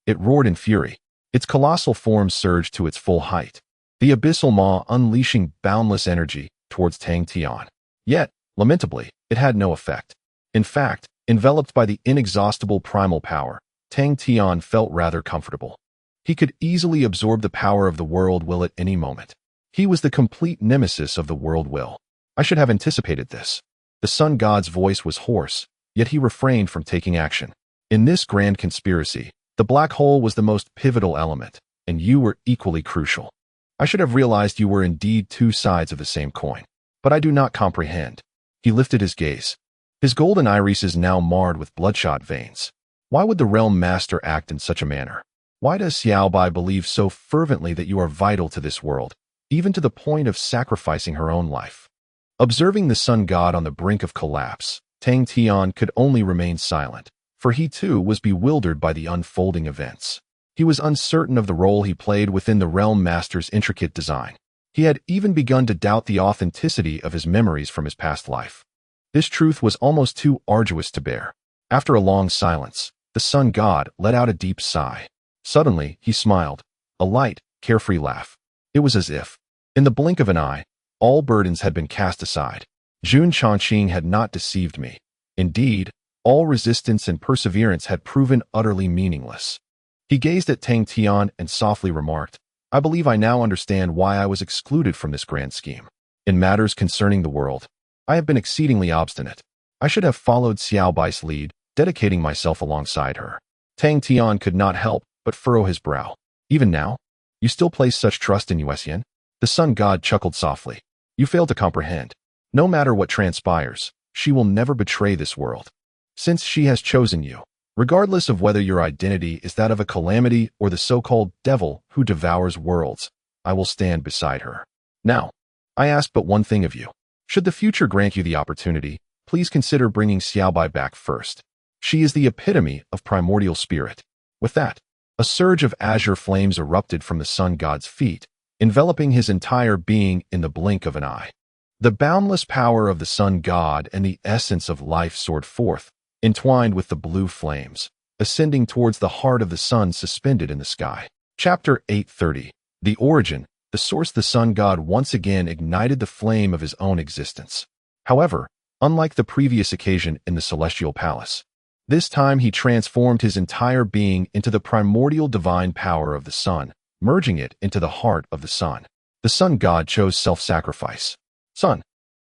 It roared in fury. Its colossal form surged to its full height, the abyssal maw unleashing boundless energy towards Tang Tian. Yet, lamentably, it had no effect. In fact, enveloped by the inexhaustible primal power, Tang Tian felt rather comfortable. He could easily absorb the power of the world will at any moment. He was the complete nemesis of the world will. I should have anticipated this. The sun god's voice was hoarse, yet he refrained from taking action. In this grand conspiracy, the black hole was the most pivotal element, and you were equally crucial. I should have realized you were indeed two sides of the same coin. But I do not comprehend. He lifted his gaze. His golden irises now marred with bloodshot veins. Why would the realm master act in such a manner? Why does Xiaobai believe so fervently that you are vital to this world, even to the point of sacrificing her own life? Observing the sun god on the brink of collapse, Tang Tian could only remain silent, for he too was bewildered by the unfolding events. He was uncertain of the role he played within the realm master's intricate design. He had even begun to doubt the authenticity of his memories from his past life. This truth was almost too arduous to bear. After a long silence, the sun god let out a deep sigh. Suddenly, he smiled, a light, carefree laugh. It was as if, in the blink of an eye, all burdens had been cast aside. Jun Changqing had not deceived me. Indeed, all resistance and perseverance had proven utterly meaningless. He gazed at Tang Tian and softly remarked, I believe I now understand why I was excluded from this grand scheme. In matters concerning the world, I have been exceedingly obstinate. I should have followed Xiaobai's lead, dedicating myself alongside her. Tang Tian could not help but furrow his brow. Even now, you still place such trust in Yuesian? The sun god chuckled softly. You fail to comprehend. No matter what transpires, she will never betray this world. Since she has chosen you, regardless of whether your identity is that of a calamity or the so-called devil who devours worlds, I will stand beside her. Now, I ask but one thing of you. Should the future grant you the opportunity, please consider bringing Xiaobai back first. She is the epitome of primordial spirit. With that, a surge of azure flames erupted from the sun god's feet, enveloping his entire being in the blink of an eye. The boundless power of the sun god and the essence of life soared forth, entwined with the blue flames, ascending towards the heart of the sun suspended in the sky. Chapter 830. The Origin, the source. The sun god once again ignited the flame of his own existence. However, unlike the previous occasion in the celestial palace, this time he transformed his entire being into the primordial divine power of the sun, merging it into the heart of the sun. The sun god chose self-sacrifice. Sun,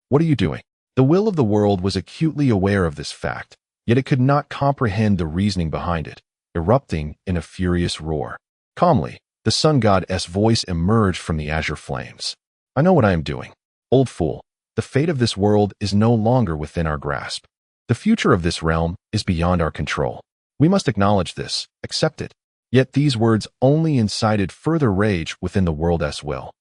what are you doing? The will of the world was acutely aware of this fact, yet it could not comprehend the reasoning behind it, erupting in a furious roar. Calmly, the sun god's voice emerged from the azure flames. I know what I am doing. Old fool, the fate of this world is no longer within our grasp. The future of this realm is beyond our control. We must acknowledge this, accept it. Yet these words only incited further rage within the world's will.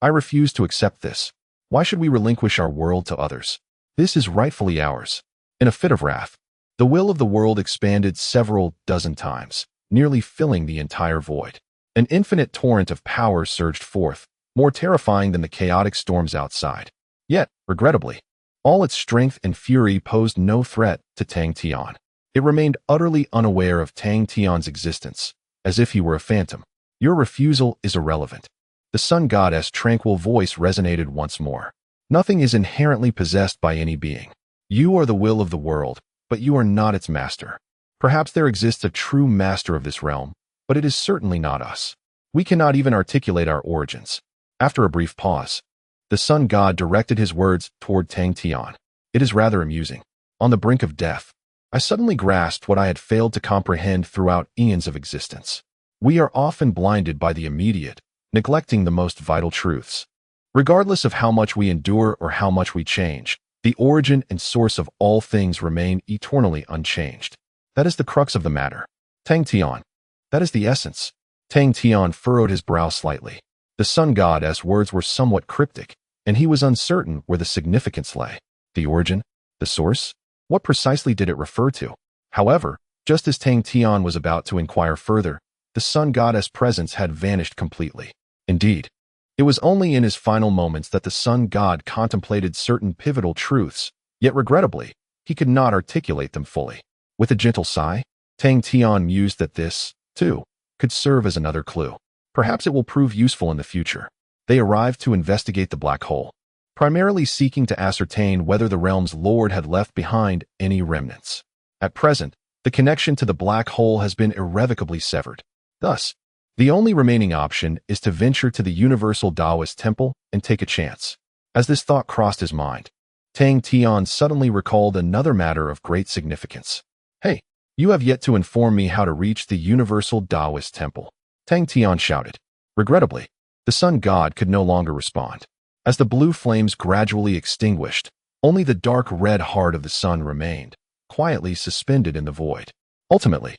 I refuse to accept this. Why should we relinquish our world to others? This is rightfully ours. In a fit of wrath, the will of the world expanded several dozen times, nearly filling the entire void. An infinite torrent of power surged forth, more terrifying than the chaotic storms outside. Yet, regrettably, all its strength and fury posed no threat to Tang Tian. It remained utterly unaware of Tang Tian's existence, as if he were a phantom. Your refusal is irrelevant. The sun god's tranquil voice resonated once more. Nothing is inherently possessed by any being. You are the will of the world, but you are not its master. Perhaps there exists a true master of this realm, but it is certainly not us. We cannot even articulate our origins. After a brief pause, the sun god directed his words toward Tang Tian. It is rather amusing. On the brink of death, I suddenly grasped what I had failed to comprehend throughout eons of existence. We are often blinded by the immediate, neglecting the most vital truths. Regardless of how much we endure or how much we change, the origin and source of all things remain eternally unchanged. That is the crux of the matter. Tang Tian. That is the essence. Tang Tian furrowed his brow slightly. The sun god's words were somewhat cryptic, and he was uncertain where the significance lay. The origin? The source? What precisely did it refer to? However, just as Tang Tian was about to inquire further, the sun god's presence had vanished completely. Indeed, it was only in his final moments that the sun god contemplated certain pivotal truths, yet regrettably, he could not articulate them fully. With a gentle sigh, Tang Tian mused that this, too, could serve as another clue. Perhaps it will prove useful in the future. They arrived to investigate the black hole, primarily seeking to ascertain whether the realm's lord had left behind any remnants. At present, the connection to the black hole has been irrevocably severed. Thus, the only remaining option is to venture to the Universal Taoist Temple and take a chance. As this thought crossed his mind, Tang Tian suddenly recalled another matter of great significance. Hey, you have yet to inform me how to reach the Universal Taoist Temple. Tang Tian shouted. Regrettably, the sun god could no longer respond. As the blue flames gradually extinguished, only the dark red heart of the sun remained, quietly suspended in the void. Ultimately,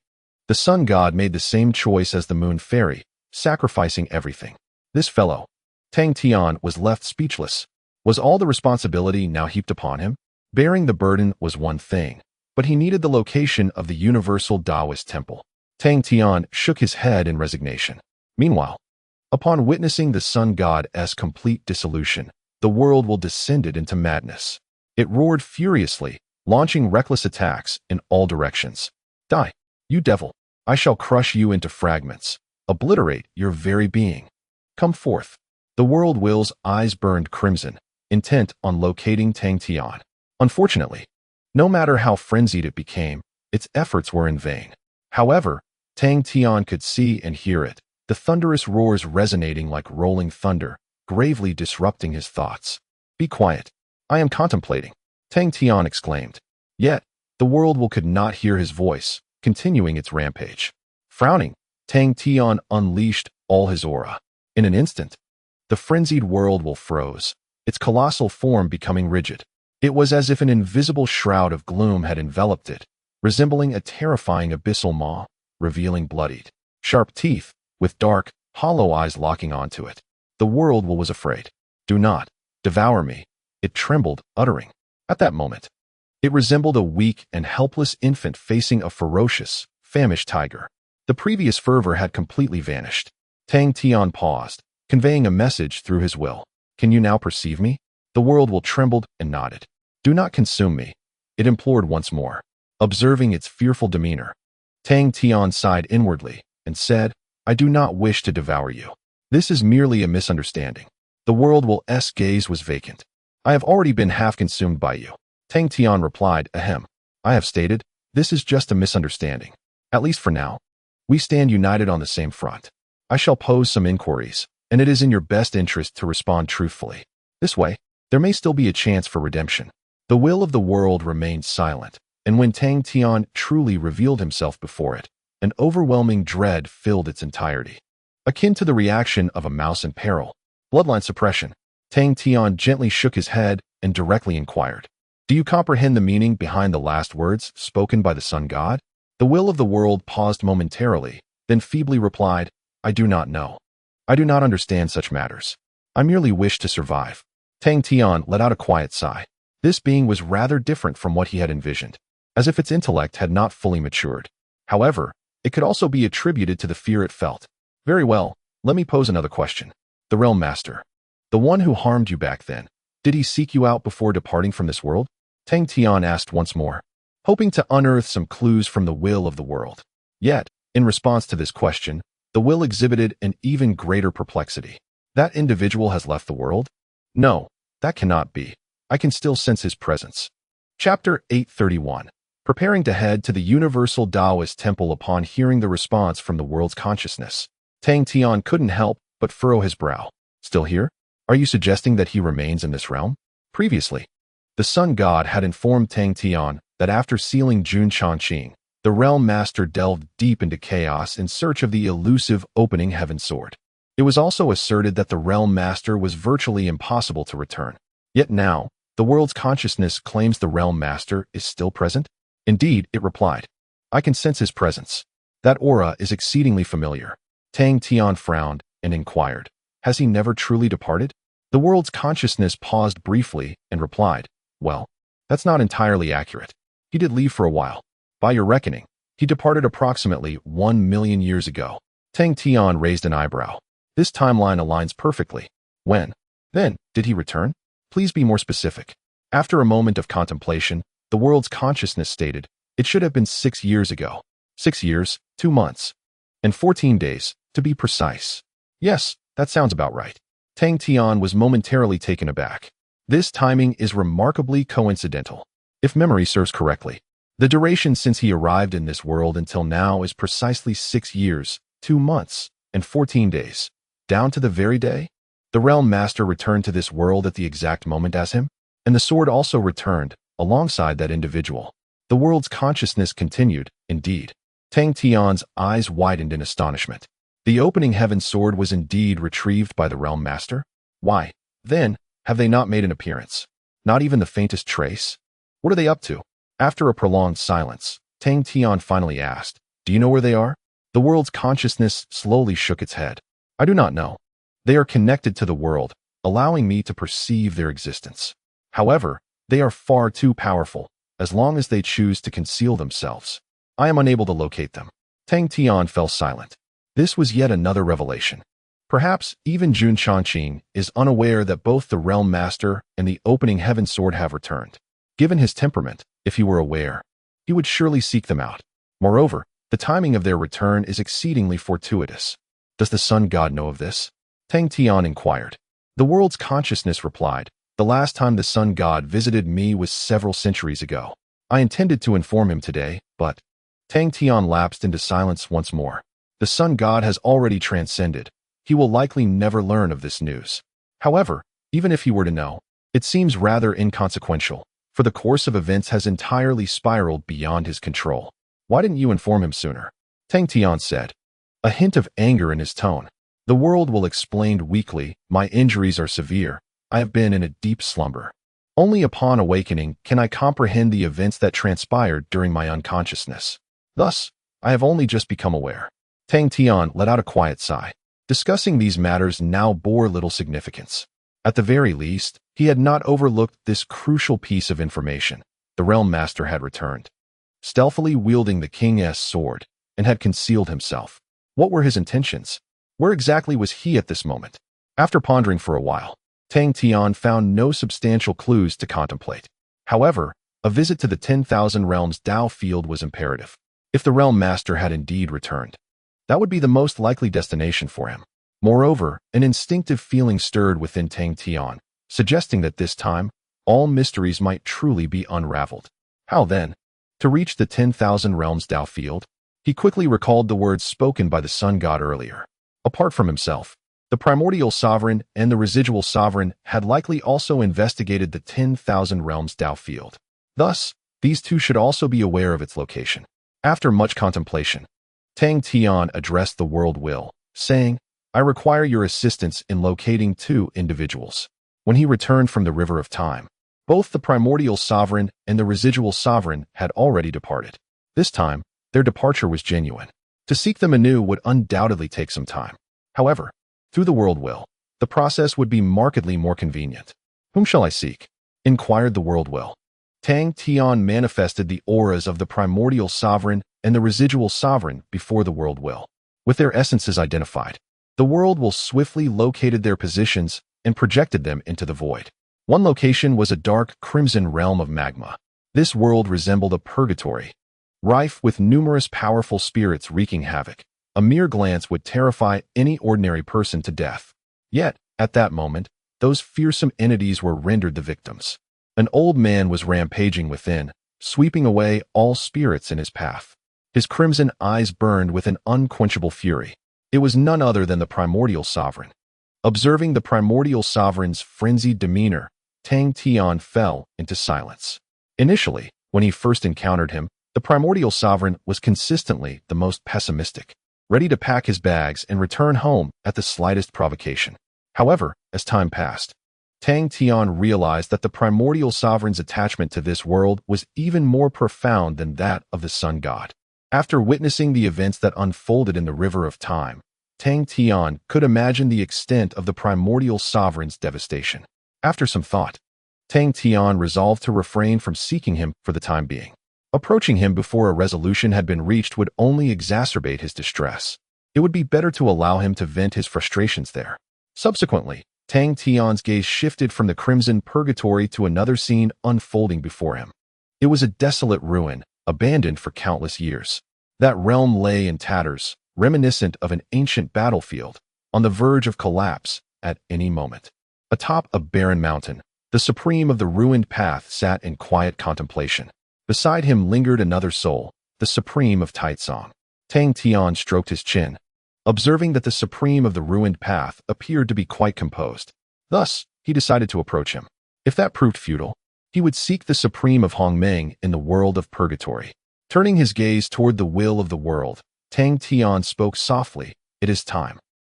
the sun god made the same choice as the moon fairy, sacrificing everything. This fellow, Tang Tian, was left speechless. Was all the responsibility now heaped upon him? Bearing the burden was one thing, but he needed the location of the Universal Taoist Temple. Tang Tian shook his head in resignation. Meanwhile, upon witnessing the sun god's complete dissolution, the world will descended into madness. It roared furiously, launching reckless attacks in all directions. Die, you devil! I shall crush you into fragments, obliterate your very being. Come forth. The world will's eyes burned crimson, intent on locating Tang Tian. Unfortunately, no matter how frenzied it became, its efforts were in vain. However, Tang Tian could see and hear it, the thunderous roars resonating like rolling thunder, gravely disrupting his thoughts. Be quiet. I am contemplating, Tang Tian exclaimed. Yet, the world could not hear his voice, continuing its rampage. Frowning, Tang Tian unleashed all his aura. In an instant, the frenzied world froze, its colossal form becoming rigid. It was as if an invisible shroud of gloom had enveloped it, resembling a terrifying abyssal maw, revealing bloodied, sharp teeth, with dark, hollow eyes locking onto it. The world was afraid. Do not devour me, it trembled, uttering. At that moment, it resembled a weak and helpless infant facing a ferocious, famished tiger. The previous fervor had completely vanished. Tang Tian paused, conveying a message through his will. Can you now perceive me? The world trembled and nodded. Do not consume me, it implored once more. Observing its fearful demeanor, Tang Tian sighed inwardly and said, I do not wish to devour you. This is merely a misunderstanding. The world's gaze was vacant. I have already been half consumed by you. Tang Tian replied, ahem. I have stated, this is just a misunderstanding. At least for now. We stand united on the same front. I shall pose some inquiries, and it is in your best interest to respond truthfully. This way, there may still be a chance for redemption. The will of the world remained silent, and when Tang Tian truly revealed himself before it, an overwhelming dread filled its entirety. Akin to the reaction of a mouse in peril. Bloodline suppression. Tang Tian gently shook his head and directly inquired, do you comprehend the meaning behind the last words spoken by the sun god? The will of the world paused momentarily, then feebly replied, I do not know. I do not understand such matters. I merely wish to survive. Tang Tian let out a quiet sigh. This being was rather different from what he had envisioned, as if its intellect had not fully matured. However, it could also be attributed to the fear it felt. Very well, let me pose another question. The Realm Master. The one who harmed you back then, did he seek you out before departing from this world? Tang Tian asked once more, hoping to unearth some clues from the will of the world. Yet, in response to this question, the will exhibited an even greater perplexity. That individual has left the world? No, that cannot be. I can still sense his presence. Chapter 831. Preparing to head to the Universal Taoist Temple upon hearing the response from the world's consciousness. Tang Tian couldn't help but furrow his brow. Still here? Are you suggesting that he remains in this realm? Previously, the Sun God had informed Tang Tian that after sealing Jun Changqing, the Realm Master delved deep into chaos in search of the elusive opening heaven sword. It was also asserted that the Realm Master was virtually impossible to return. Yet now, the world's consciousness claims the Realm Master is still present? Indeed, it replied. I can sense his presence. That aura is exceedingly familiar. Tang Tian frowned and inquired, has he never truly departed? The world's consciousness paused briefly and replied, well, that's not entirely accurate. He did leave for a while. By your reckoning, he departed approximately 1 million years ago. Tang Tian raised an eyebrow. This timeline aligns perfectly. When? Then, did he return? Please be more specific. After a moment of contemplation, the world's consciousness stated, it should have been 6 years ago. 6 years, 2 months, and 14 days, to be precise. Yes, that sounds about right. Tang Tian was momentarily taken aback. This timing is remarkably coincidental. If memory serves correctly, the duration since he arrived in this world until now is precisely 6 years, 2 months, and 14 days. Down to the very day, the Realm Master returned to this world at the exact moment as him, and the sword also returned, alongside that individual. The world's consciousness continued, indeed. Tang Tian's eyes widened in astonishment. The opening heaven sword was indeed retrieved by the Realm Master? Why, then, have they not made an appearance? Not even the faintest trace? What are they up to? After a prolonged silence, Tang Tian finally asked, do you know where they are? The world's consciousness slowly shook its head. I do not know. They are connected to the world, allowing me to perceive their existence. However, they are far too powerful, as long as they choose to conceal themselves. I am unable to locate them. Tang Tian fell silent. This was yet another revelation. Perhaps even Jun Changqing is unaware that both the Realm Master and the opening heaven sword have returned. Given his temperament, if he were aware, he would surely seek them out. Moreover, the timing of their return is exceedingly fortuitous. Does the Sun God know of this? Tang Tian inquired. The world's consciousness replied, the last time the Sun God visited me was several centuries ago. I intended to inform him today, but Tang Tian lapsed into silence once more. The Sun God has already transcended. He will likely never learn of this news. However, even if he were to know, it seems rather inconsequential, for the course of events has entirely spiraled beyond his control. Why didn't you inform him sooner? Tang Tian said, a hint of anger in his tone. The world will explain weakly, my injuries are severe. I have been in a deep slumber. Only upon awakening can I comprehend the events that transpired during my unconsciousness. Thus, I have only just become aware. Tang Tian let out a quiet sigh. Discussing these matters now bore little significance. At the very least, he had not overlooked this crucial piece of information. The Realm Master had returned, stealthily wielding the King's sword, and had concealed himself. What were his intentions? Where exactly was he at this moment? After pondering for a while, Tang Tian found no substantial clues to contemplate. However, a visit to the 10,000 Realms Tao field was imperative. If the Realm Master had indeed returned, that would be the most likely destination for him. Moreover, an instinctive feeling stirred within Tang Tian, suggesting that this time, all mysteries might truly be unraveled. How then? To reach the 10,000 realms Tao field? He quickly recalled the words spoken by the sun god earlier. Apart from himself, the primordial sovereign and the residual sovereign had likely also investigated the 10,000 realms Tao field. Thus, these two should also be aware of its location. After much contemplation, Tang Tian addressed the world will, saying, I require your assistance in locating two individuals. When he returned from the river of time, both the primordial sovereign and the residual sovereign had already departed. This time, their departure was genuine. To seek them anew would undoubtedly take some time. However, through the world will, the process would be markedly more convenient. Whom shall I seek? Inquired the world will. Tang Tian manifested the auras of the primordial sovereign and the residual sovereign before the world will. With their essences identified, the world will swiftly located their positions and projected them into the void. One location was a dark crimson realm of magma. This world resembled a purgatory, rife with numerous powerful spirits wreaking havoc. A mere glance would terrify any ordinary person to death. Yet, at that moment, those fearsome entities were rendered the victims. An old man was rampaging within, sweeping away all spirits in his path. His crimson eyes burned with an unquenchable fury. It was none other than the primordial sovereign. Observing the primordial sovereign's frenzied demeanor, Tang Tian fell into silence. Initially, when he first encountered him, the primordial sovereign was consistently the most pessimistic, ready to pack his bags and return home at the slightest provocation. However, as time passed, Tang Tian realized that the primordial sovereign's attachment to this world was even more profound than that of the sun god. After witnessing the events that unfolded in the river of time, Tang Tian could imagine the extent of the primordial sovereign's devastation. After some thought, Tang Tian resolved to refrain from seeking him for the time being. Approaching him before a resolution had been reached would only exacerbate his distress. It would be better to allow him to vent his frustrations there. Subsequently, Tang Tian's gaze shifted from the crimson purgatory to another scene unfolding before him. It was a desolate ruin, abandoned for countless years. That realm lay in tatters, reminiscent of an ancient battlefield, on the verge of collapse at any moment. Atop a barren mountain, the supreme of the ruined path sat in quiet contemplation. Beside him lingered another soul, the supreme of Taizong. Tang Tian stroked his chin, observing that the supreme of the ruined path appeared to be quite composed. Thus, he decided to approach him. If that proved futile, he would seek the supreme of Hongmeng in the world of purgatory. Turning his gaze toward the will of the world, Tang Tian spoke softly, It is time.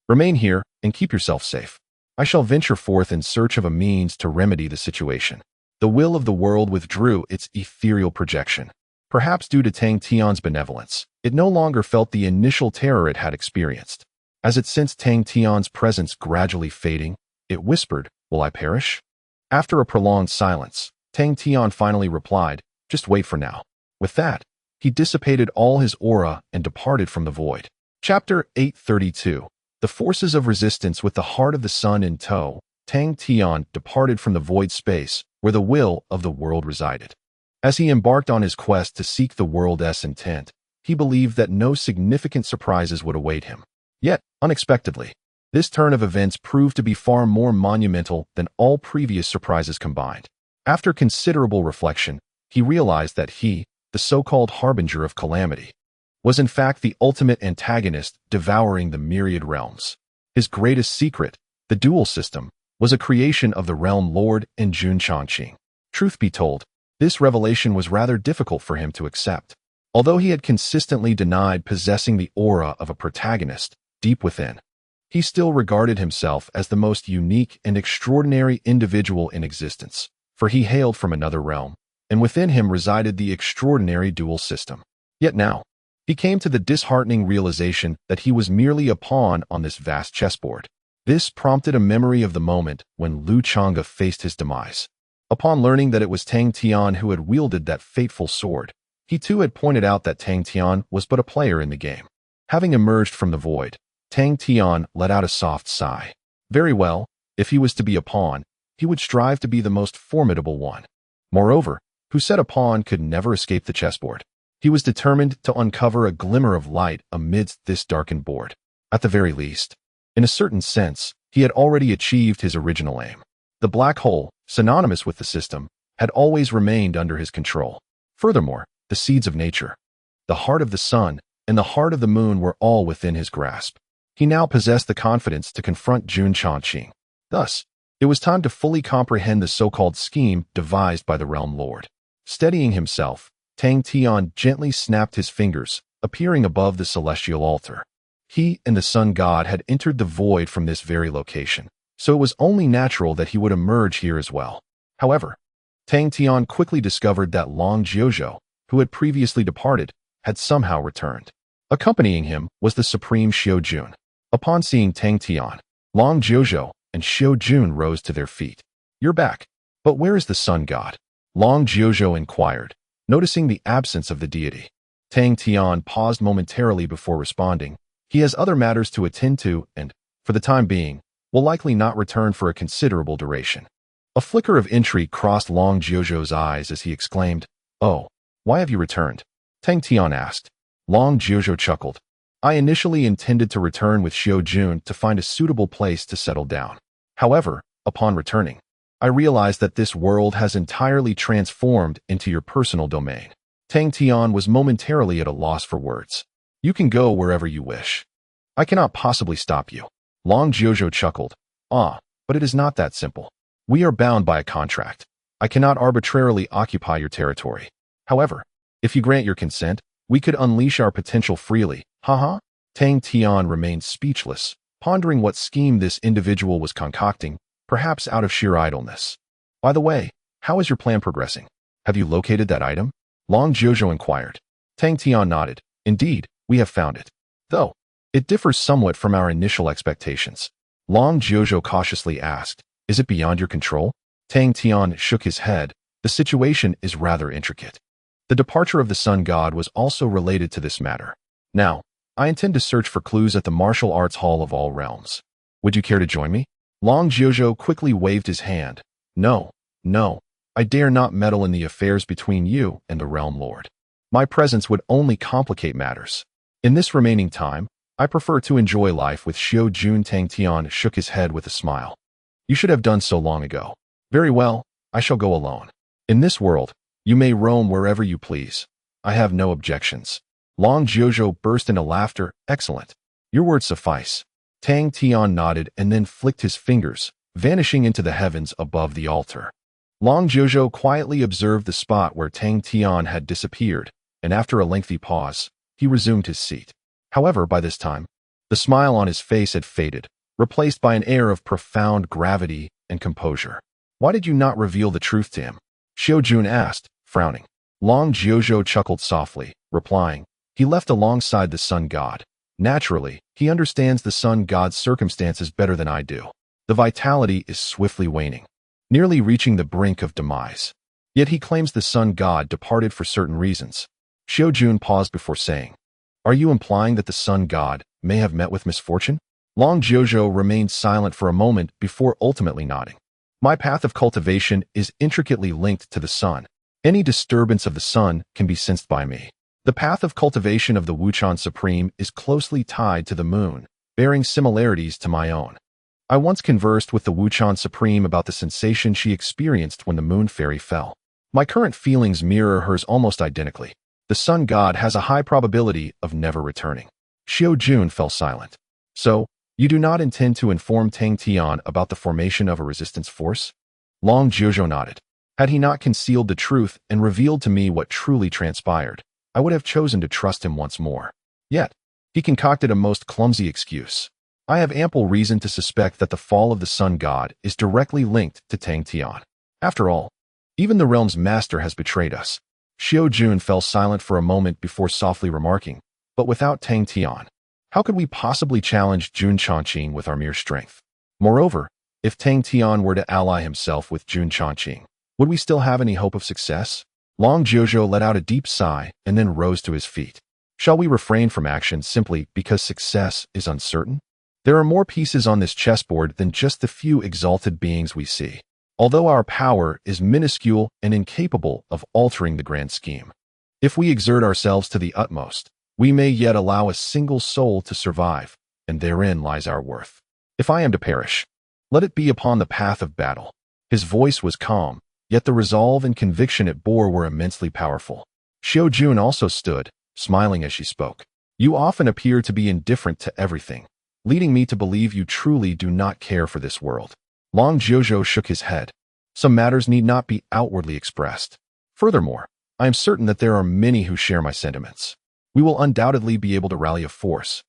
Remain here and keep yourself safe. I shall venture forth in search of a means to remedy the situation. The will of the world withdrew its ethereal projection. Perhaps due to Tang Tian's benevolence, it no longer felt the initial terror it had experienced. As it sensed Tang Tian's presence gradually fading, it whispered, Will I perish? After a prolonged silence, Tang Tian finally replied, Just wait for now. With that, he dissipated all his aura and departed from the void. Chapter 832. The Forces of Resistance. With the heart of the sun in tow, Tang Tian departed from the void space where the will of the world resided. As he embarked on his quest to seek the world's intent, he believed that no significant surprises would await him. Yet, unexpectedly, this turn of events proved to be far more monumental than all previous surprises combined. After considerable reflection, he realized that he, the so-called harbinger of calamity, was in fact the ultimate antagonist devouring the myriad realms. His greatest secret, the dual system, was a creation of the realm lord and Jun Chongqing. Truth be told, this revelation was rather difficult for him to accept. Although he had consistently denied possessing the aura of a protagonist deep within, he still regarded himself as the most unique and extraordinary individual in existence, for he hailed from another realm, and within him resided the extraordinary dual system. Yet now, he came to the disheartening realization that he was merely a pawn on this vast chessboard. This prompted a memory of the moment when Lu Chang'e faced his demise. Upon learning that it was Tang Tian who had wielded that fateful sword, he too had pointed out that Tang Tian was but a player in the game. Having emerged from the void, Tang Tian let out a soft sigh. Very well, if he was to be a pawn, he would strive to be the most formidable one. Moreover, who said a pawn could never escape the chessboard? He was determined to uncover a glimmer of light amidst this darkened board. At the very least, in a certain sense, he had already achieved his original aim. The black hole, synonymous with the system, had always remained under his control. Furthermore, the seeds of nature, the heart of the sun, and the heart of the moon were all within his grasp. He now possessed the confidence to confront Jun Changqing. Thus, it was time to fully comprehend the so-called scheme devised by the Realm Lord. Steadying himself, Tang Tian gently snapped his fingers, appearing above the celestial altar. He and the sun god had entered the void from this very location, so it was only natural that he would emerge here as well. However, Tang Tian quickly discovered that Long Jiuzhou, who had previously departed, had somehow returned. Accompanying him was the supreme Xiu Jun. Upon seeing Tang Tian, Long Jiuzhou and Xiu Jun rose to their feet. "You're back. But where is the sun god?" Long Jiuzhou inquired, noticing the absence of the deity. Tang Tian paused momentarily before responding. He has other matters to attend to and, for the time being, will likely not return for a considerable duration. A flicker of intrigue crossed Long Jiuzhou's eyes as he exclaimed, "Oh, why have you returned?" Tang Tian asked. Long Jiuzhou chuckled. "I initially intended to return with Xiu Jun to find a suitable place to settle down. However, upon returning, I realized that this world has entirely transformed into your personal domain." Tang Tian was momentarily at a loss for words. "You can go wherever you wish. I cannot possibly stop you." Long Jiuzhou chuckled. "Ah, but it is not that simple. We are bound by a contract. I cannot arbitrarily occupy your territory. However, if you grant your consent, we could unleash our potential freely. Haha." Tang Tian remained speechless, pondering what scheme this individual was concocting, perhaps out of sheer idleness. "By the way, how is your plan progressing? Have you located that item?" Long Jiuzhou inquired. Tang Tian nodded. "Indeed, we have found it. Though, it differs somewhat from our initial expectations." Long Jiuzhou cautiously asked, "Is it beyond your control?" Tang Tian shook his head. "The situation is rather intricate. The departure of the sun god was also related to this matter. Now, I intend to search for clues at the Martial Arts Hall of all realms. Would you care to join me?" Long Jiuzhou quickly waved his hand. No, I dare not meddle in the affairs between you and the Realm Lord. My presence would only complicate matters. In this remaining time, I prefer to enjoy life with Xiu Jun." Tang Tian shook his head with a smile. "You should have done so long ago." "Very well, I shall go alone. In this world, you may roam wherever you please. I have no objections." Long Jiuzhou burst into laughter. "Excellent. Your words suffice." Tang Tian nodded and then flicked his fingers, vanishing into the heavens above the altar. Long Jiuzhou quietly observed the spot where Tang Tian had disappeared, and after a lengthy pause, he resumed his seat. However, by this time, the smile on his face had faded, replaced by an air of profound gravity and composure. "Why did you not reveal the truth to him?" Xiu Jun asked, frowning. Long Jiuzhou chuckled softly, replying, "He left alongside the sun god. Naturally, he understands the sun god's circumstances better than I do. The vitality is swiftly waning, nearly reaching the brink of demise. Yet he claims the sun god departed for certain reasons." Xiu Jun paused before saying, "Are you implying that the sun god may have met with misfortune?" Long Jiuzhou remained silent for a moment before ultimately nodding. "My path of cultivation is intricately linked to the sun. Any disturbance of the sun can be sensed by me. The path of cultivation of the Wuchan Supreme is closely tied to the moon, bearing similarities to my own. I once conversed with the Wuchan Supreme about the sensation she experienced when the moon fairy fell. My current feelings mirror hers almost identically. The sun god has a high probability of never returning." Xiu Jun fell silent. "So, you do not intend to inform Tang Tian about the formation of a resistance force?" Long Jiuzhou nodded. Had he not concealed the truth and revealed to me what truly transpired, I would have chosen to trust him once more. Yet, he concocted a most clumsy excuse. I have ample reason to suspect that the fall of the sun god is directly linked to Tang Tian. After all, even the realm's master has betrayed us. Xiu Jun fell silent for a moment before softly remarking, "But without Tang Tian, how could we possibly challenge Jun Changqing with our mere strength? Moreover, if Tang Tian were to ally himself with Jun Changqing, would we still have any hope of success?" Long Jiuzhou let out a deep sigh and then rose to his feet. "Shall we refrain from action simply because success is uncertain? There are more pieces on this chessboard than just the few exalted beings we see, although our power is minuscule and incapable of altering the grand scheme. If we exert ourselves to the utmost, we may yet allow a single soul to survive, and therein lies our worth. If I am to perish, let it be upon the path of battle. His voice was calm, yet the resolve and conviction it bore were immensely powerful. Xiao Jun also stood, smiling as she spoke. You often appear to be indifferent to everything, leading me to believe you truly do not care for this world. Long Jiuzhou shook his head. Some matters need not be outwardly expressed. Furthermore, I am certain that there are many who share my sentiments. We will undoubtedly be able to rally a force.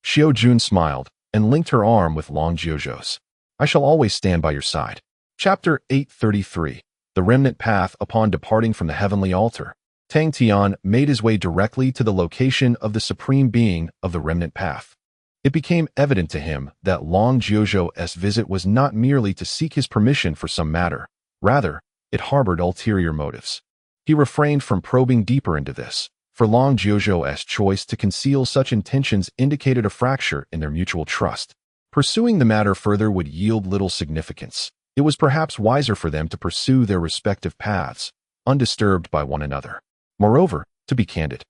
Xiao Jun smiled and linked her arm with Long Jiuzhou's. I shall always stand by your side. Chapter 833. The Remnant Path. Upon departing from the heavenly altar, Tang Tian made his way directly to the location of the Supreme Being of the Remnant Path. It became evident to him that Long Jiuzhou's visit was not merely to seek his permission for some matter. Rather, it harbored ulterior motives. He refrained from probing deeper into this, for Long Jiuzhou's choice to conceal such intentions indicated a fracture in their mutual trust. Pursuing the matter further would yield little significance. It was perhaps wiser for them to pursue their respective paths, undisturbed by one another. Moreover, to be candid,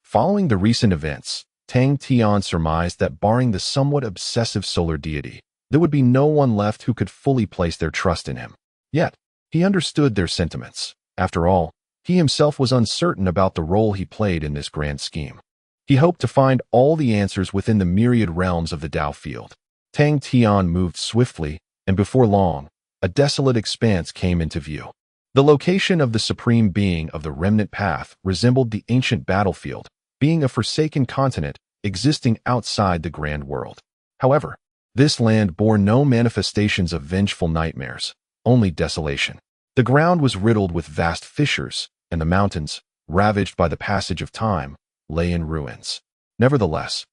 following the recent events, Tang Tian surmised that barring the somewhat obsessive solar deity, there would be no one left who could fully place their trust in him. Yet, he understood their sentiments. After all, he himself was uncertain about the role he played in this grand scheme. He hoped to find all the answers within the myriad realms of the Tao field. Tang Tian moved swiftly, and before long, a desolate expanse came into view. The location of the Supreme Being of the Remnant Path resembled the ancient battlefield, being a forsaken continent existing outside the grand world. However, this land bore no manifestations of vengeful nightmares, only desolation. The ground was riddled with vast fissures, and the mountains, ravaged by the passage of time, lay in ruins. Nevertheless,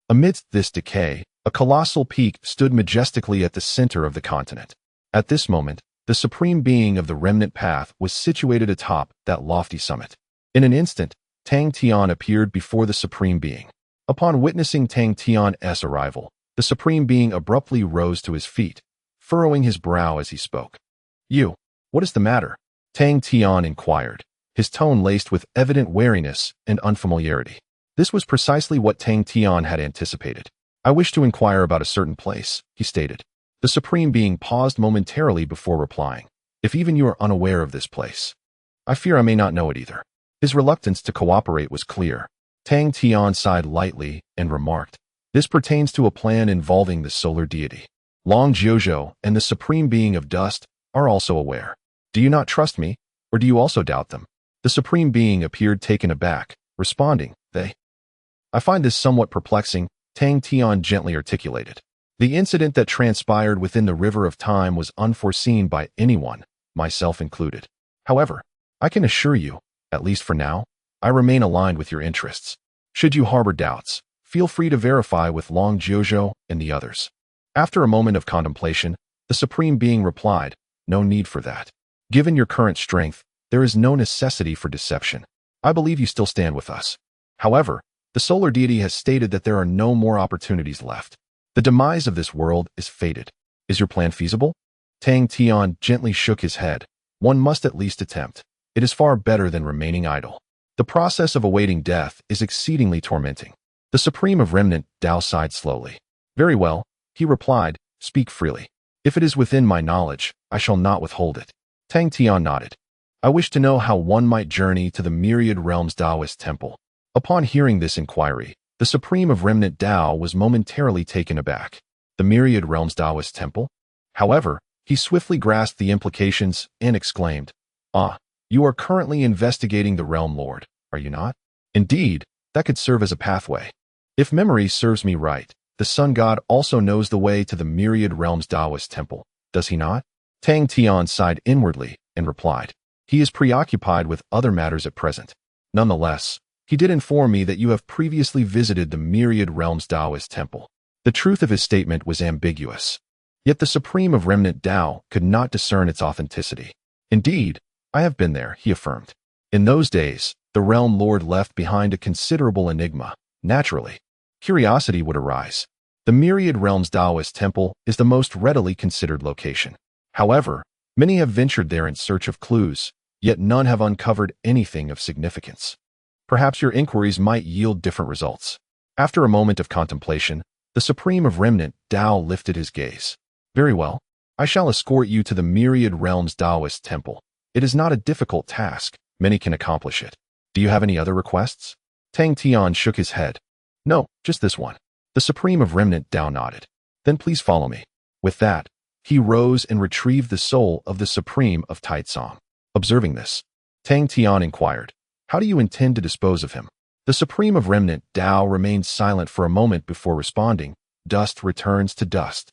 amidst this decay, a colossal peak stood majestically at the center of the continent. At this moment, the Supreme Being of the Remnant Path was situated atop that lofty summit. In an instant, Tang Tian appeared before the Supreme Being. Upon witnessing Tang Tian's arrival, the Supreme Being abruptly rose to his feet, furrowing his brow as he spoke. You, what is the matter? Tang Tian inquired, his tone laced with evident wariness and unfamiliarity. This was precisely what Tang Tian had anticipated. I wish to inquire about a certain place, he stated. The Supreme Being paused momentarily before replying. If even you are unaware of this place, I fear I may not know it either. His reluctance to cooperate was clear. Tang Tian sighed lightly and remarked, this pertains to a plan involving the solar deity. Long Jiuzhou and the Supreme Being of Dust are also aware. Do you not trust me, or do you also doubt them? The Supreme Being appeared taken aback, responding, I find this somewhat perplexing, Tang Tian gently articulated. The incident that transpired within the river of time was unforeseen by anyone, myself included. However, I can assure you, at least for now, I remain aligned with your interests. Should you harbor doubts, feel free to verify with Long Jiuzhou and the others. After a moment of contemplation, the Supreme Being replied, no need for that. Given your current strength, there is no necessity for deception. I believe you still stand with us. However, the solar deity has stated that there are no more opportunities left. The demise of this world is fated. Is your plan feasible? Tang Tian gently shook his head. One must at least attempt. It is far better than remaining idle. The process of awaiting death is exceedingly tormenting. The Supreme of Remnant Tao sighed slowly. Very well, he replied, speak freely. If it is within my knowledge, I shall not withhold it. Tang Tian nodded. I wish to know how one might journey to the Myriad Realms Taoist Temple. Upon hearing this inquiry, the Supreme of Remnant Tao was momentarily taken aback. The Myriad Realms Taoist Temple? However, he swiftly grasped the implications and exclaimed, you are currently investigating the Realm Lord, are you not? Indeed, that could serve as a pathway. If memory serves me right, the Sun God also knows the way to the Myriad Realms Taoist Temple, does he not? Tang Tian sighed inwardly and replied, he is preoccupied with other matters at present. Nonetheless, he did inform me that you have previously visited the Myriad Realms Taoist Temple. The truth of his statement was ambiguous. Yet the Supreme of Remnant Tao could not discern its authenticity. Indeed, I have been there, he affirmed. In those days, the Realm Lord left behind a considerable enigma. Naturally, curiosity would arise. The Myriad Realms Taoist Temple is the most readily considered location. However, many have ventured there in search of clues, yet none have uncovered anything of significance. Perhaps your inquiries might yield different results. After a moment of contemplation, the Supreme of Remnant Tao lifted his gaze. Very well, I shall escort you to the Myriad Realms Taoist Temple. It is not a difficult task. Many can accomplish it. Do you have any other requests? Tang Tian shook his head. No, just this one. The Supreme of Remnant Tao nodded. Then please follow me. With that, he rose and retrieved the soul of the Supreme of Taitsong. Observing this, Tang Tian inquired, how do you intend to dispose of him? The Supreme of Remnant Tao remained silent for a moment before responding. Dust returns to dust.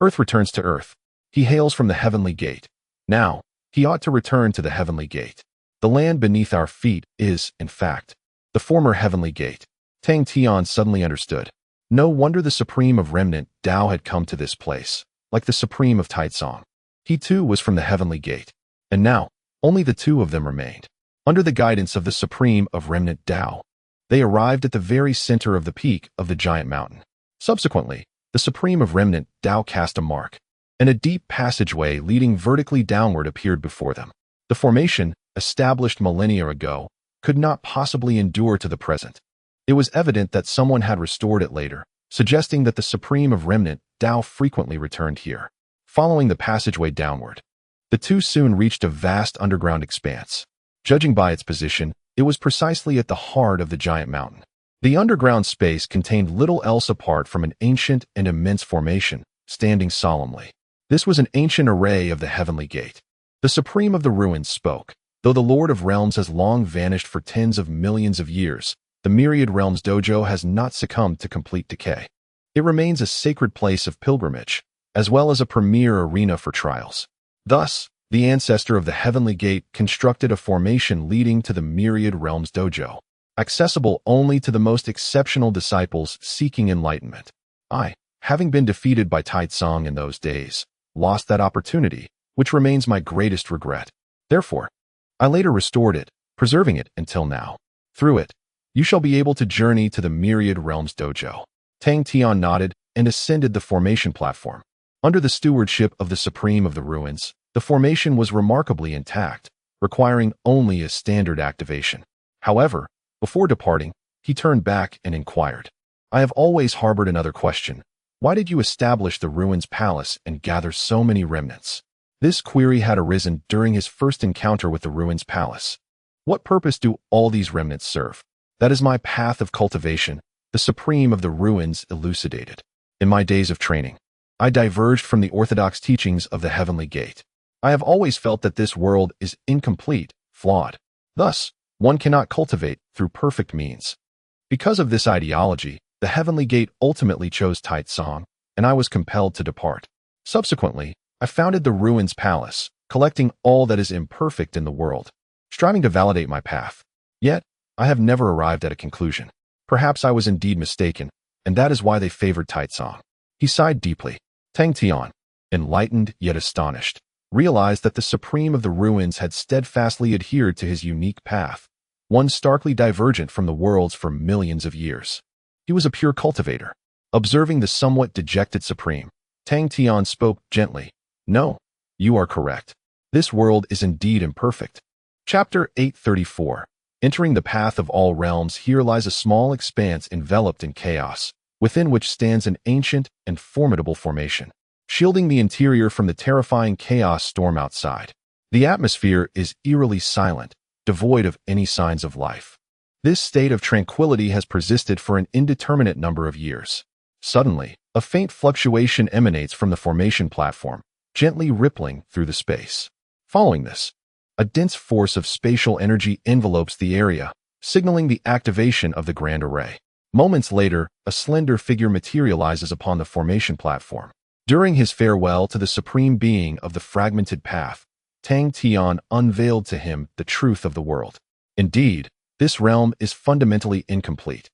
Earth returns to earth. He hails from the heavenly gate. Now, he ought to return to the heavenly gate. The land beneath our feet is, in fact, the former heavenly gate. Tang Tian suddenly understood. No wonder the Supreme of Remnant Tao had come to this place, like the Supreme of Taitsong. He too was from the heavenly gate. And now, only the two of them remained. Under the guidance of the Supreme of Remnant Tao, they arrived at the very center of the peak of the giant mountain. Subsequently, the Supreme of Remnant Tao cast a mark, and a deep passageway leading vertically downward appeared before them. The formation, established millennia ago, could not possibly endure to the present. It was evident that someone had restored it later, suggesting that the Supreme of Remnant Tao frequently returned here. Following the passageway downward, the two soon reached a vast underground expanse. Judging by its position, it was precisely at the heart of the giant mountain. The underground space contained little else apart from an ancient and immense formation, standing solemnly. This was an ancient array of the heavenly gate. The Supreme of the Ruins spoke. Though the Lord of Realms has long vanished for tens of millions of years, the Myriad Realms Dojo has not succumbed to complete decay. It remains a sacred place of pilgrimage, as well as a premier arena for trials. Thus, the ancestor of the Heavenly Gate constructed a formation leading to the Myriad Realms Dojo, accessible only to the most exceptional disciples seeking enlightenment. I, having been defeated by Taitsong in those days, lost that opportunity, which remains my greatest regret. Therefore, I later restored it, preserving it until now. Through it, you shall be able to journey to the Myriad Realms Dojo. Tang Tian nodded and ascended the formation platform. Under the stewardship of the Supreme of the Ruins, the formation was remarkably intact, requiring only a standard activation. However, before departing, he turned back and inquired, I have always harbored another question. Why did you establish the Ruins Palace and gather so many remnants? This query had arisen during his first encounter with the Ruins Palace. What purpose do all these remnants serve? That is my path of cultivation, the Supreme of the Ruins elucidated. In my days of training, I diverged from the orthodox teachings of the Heavenly Gate. I have always felt that this world is incomplete, flawed. Thus, one cannot cultivate through perfect means. Because of this ideology, the Heavenly Gate ultimately chose Taitsong, and I was compelled to depart. Subsequently, I founded the Ruins Palace, collecting all that is imperfect in the world, striving to validate my path. Yet, I have never arrived at a conclusion. Perhaps I was indeed mistaken, and that is why they favored Taitsong. He sighed deeply. Tang Tian, enlightened yet astonished, realized that the Supreme of the Ruins had steadfastly adhered to his unique path, one starkly divergent from the world's for millions of years. He was a pure cultivator. Observing the somewhat dejected Supreme, Tang Tian spoke gently. No, you are correct. This world is indeed imperfect. Chapter 834. Entering the path of all realms, here lies a small expanse enveloped in chaos, within which stands an ancient and formidable formation, shielding the interior from the terrifying chaos storm outside. The atmosphere is eerily silent, devoid of any signs of life. This state of tranquility has persisted for an indeterminate number of years. Suddenly, a faint fluctuation emanates from the formation platform, gently rippling through the space. Following this, a dense force of spatial energy envelopes the area, signaling the activation of the Grand Array. Moments later, a slender figure materializes upon the formation platform. During his farewell to the Supreme Being of the fragmented path, Tang Tian unveiled to him the truth of the world. Indeed, this realm is fundamentally incomplete.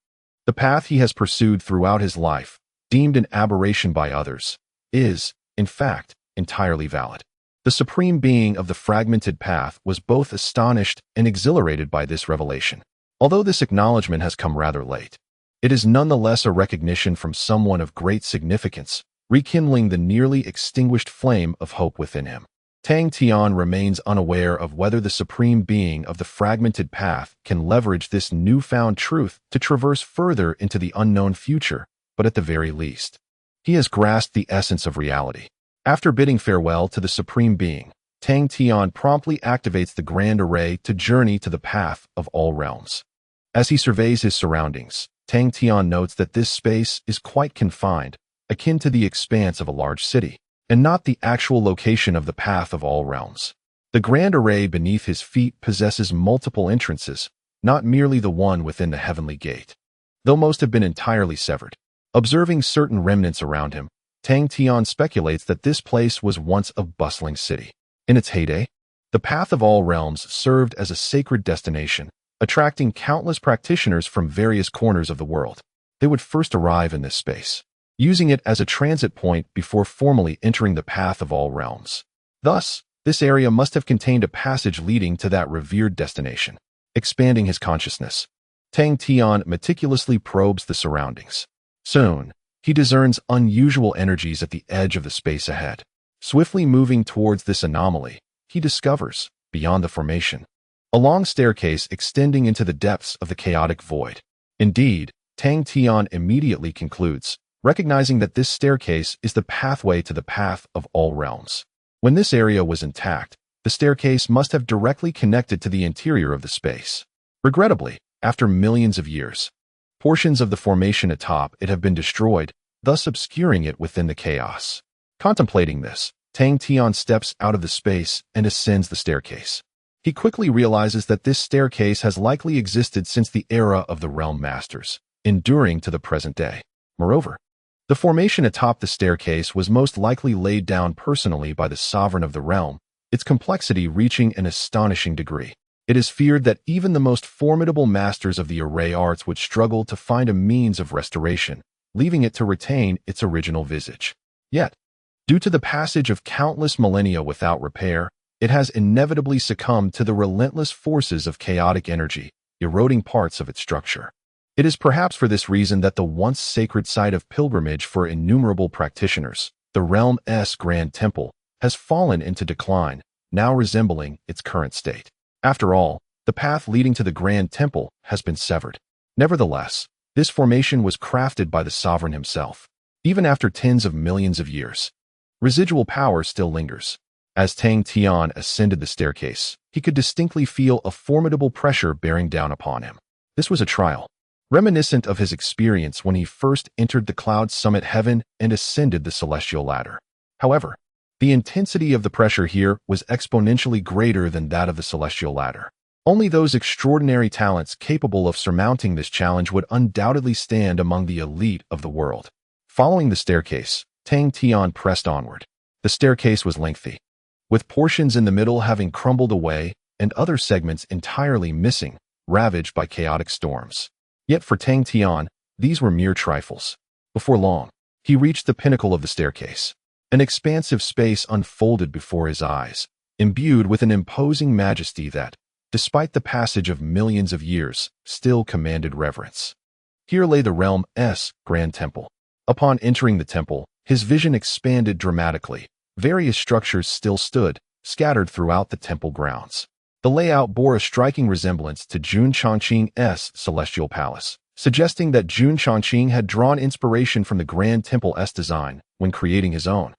The path he has pursued throughout his life, deemed an aberration by others, is, in fact, entirely valid. The Supreme Being of the fragmented path was both astonished and exhilarated by this revelation. Although this acknowledgement has come rather late, it is nonetheless a recognition from someone of great significance, rekindling the nearly extinguished flame of hope within him. Tang Tian remains unaware of whether the Supreme Being of the fragmented path can leverage this newfound truth to traverse further into the unknown future, but at the very least, he has grasped the essence of reality. After bidding farewell to the Supreme Being, Tang Tian promptly activates the Grand Array to journey to the path of all realms. As he surveys his surroundings, Tang Tian notes that this space is quite confined, akin to the expanse of a large city, and not the actual location of the path of all realms. The Grand Array beneath his feet possesses multiple entrances, not merely the one within the heavenly gate, though most have been entirely severed. Observing certain remnants around him, Tang Tian speculates that this place was once a bustling city. In its heyday, the Path of All Realms served as a sacred destination, attracting countless practitioners from various corners of the world. They would first arrive in this space, using it as a transit point before formally entering the Path of All Realms. Thus, this area must have contained a passage leading to that revered destination. Expanding his consciousness, Tang Tian meticulously probes the surroundings. Soon, he discerns unusual energies at the edge of the space ahead. Swiftly moving towards this anomaly, he discovers, beyond the formation, a long staircase extending into the depths of the chaotic void. Indeed, Tang Tian immediately concludes, recognizing that this staircase is the pathway to the path of all realms. When this area was intact, the staircase must have directly connected to the interior of the space. Regrettably, after millions of years, portions of the formation atop it have been destroyed, thus obscuring it within the chaos. Contemplating this, Tang Tian steps out of the space and ascends the staircase. He quickly realizes that this staircase has likely existed since the era of the Realm Masters, enduring to the present day. Moreover, the formation atop the staircase was most likely laid down personally by the sovereign of the realm, its complexity reaching an astonishing degree. It is feared that even the most formidable masters of the array arts would struggle to find a means of restoration, leaving it to retain its original visage. Yet, due to the passage of countless millennia without repair, it has inevitably succumbed to the relentless forces of chaotic energy, eroding parts of its structure. It is perhaps for this reason that the once sacred site of pilgrimage for innumerable practitioners, the realm's Grand Temple, has fallen into decline, now resembling its current state. After all, the path leading to the Grand Temple has been severed. Nevertheless, this formation was crafted by the sovereign himself. Even after tens of millions of years, residual power still lingers. As Tang Tian ascended the staircase, he could distinctly feel a formidable pressure bearing down upon him. This was a trial, reminiscent of his experience when he first entered the cloud summit heaven and ascended the celestial ladder. However, the intensity of the pressure here was exponentially greater than that of the celestial ladder. Only those extraordinary talents capable of surmounting this challenge would undoubtedly stand among the elite of the world. Following the staircase, Tang Tian pressed onward. The staircase was lengthy, with portions in the middle having crumbled away and other segments entirely missing, ravaged by chaotic storms. Yet for Tang Tian, these were mere trifles. Before long, he reached the pinnacle of the staircase. An expansive space unfolded before his eyes, imbued with an imposing majesty that, despite the passage of millions of years, still commanded reverence. Here lay the realm's Grand Temple. Upon entering the temple, his vision expanded dramatically. Various structures still stood, scattered throughout the temple grounds. The layout bore a striking resemblance to Jun Chongqing's celestial palace, suggesting that Jun Chongqing had drawn inspiration from the Grand Temple's design when creating his own.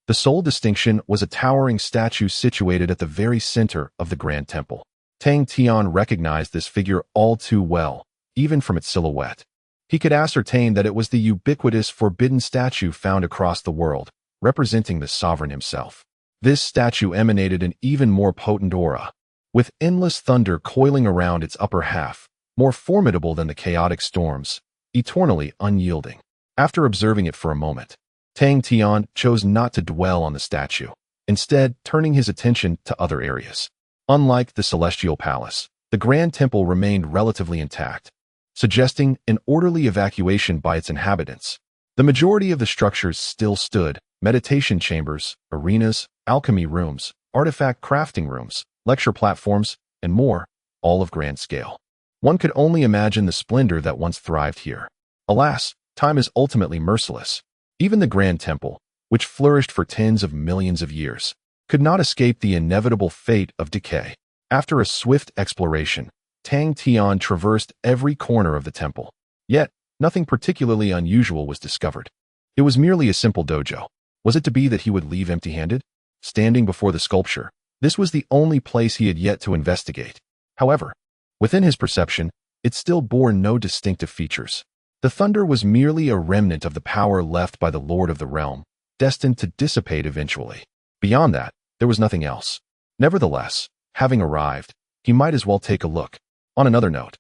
The sole distinction was a towering statue situated at the very center of the Grand Temple. Tang Tian recognized this figure all too well, even from its silhouette. He could ascertain that it was the ubiquitous forbidden statue found across the world, representing the sovereign himself. This statue emanated an even more potent aura, with endless thunder coiling around its upper half, more formidable than the chaotic storms, eternally unyielding. After observing it for a moment, Tang Tian chose not to dwell on the statue, instead turning his attention to other areas. Unlike the Celestial Palace, the Grand Temple remained relatively intact, suggesting an orderly evacuation by its inhabitants. The majority of the structures still stood: meditation chambers, arenas, alchemy rooms, artifact crafting rooms, lecture platforms, and more, all of grand scale. One could only imagine the splendor that once thrived here. Alas, time is ultimately merciless. Even the Grand Temple, which flourished for tens of millions of years, could not escape the inevitable fate of decay. After a swift exploration, Tang Tian traversed every corner of the temple. Yet, nothing particularly unusual was discovered. It was merely a simple dojo. Was it to be that he would leave empty-handed? Standing before the sculpture, this was the only place he had yet to investigate. However, within his perception, it still bore no distinctive features. The thunder was merely a remnant of the power left by the Lord of the realm, destined to dissipate eventually. Beyond that, there was nothing else. Nevertheless, having arrived, he might as well take a look. On another note,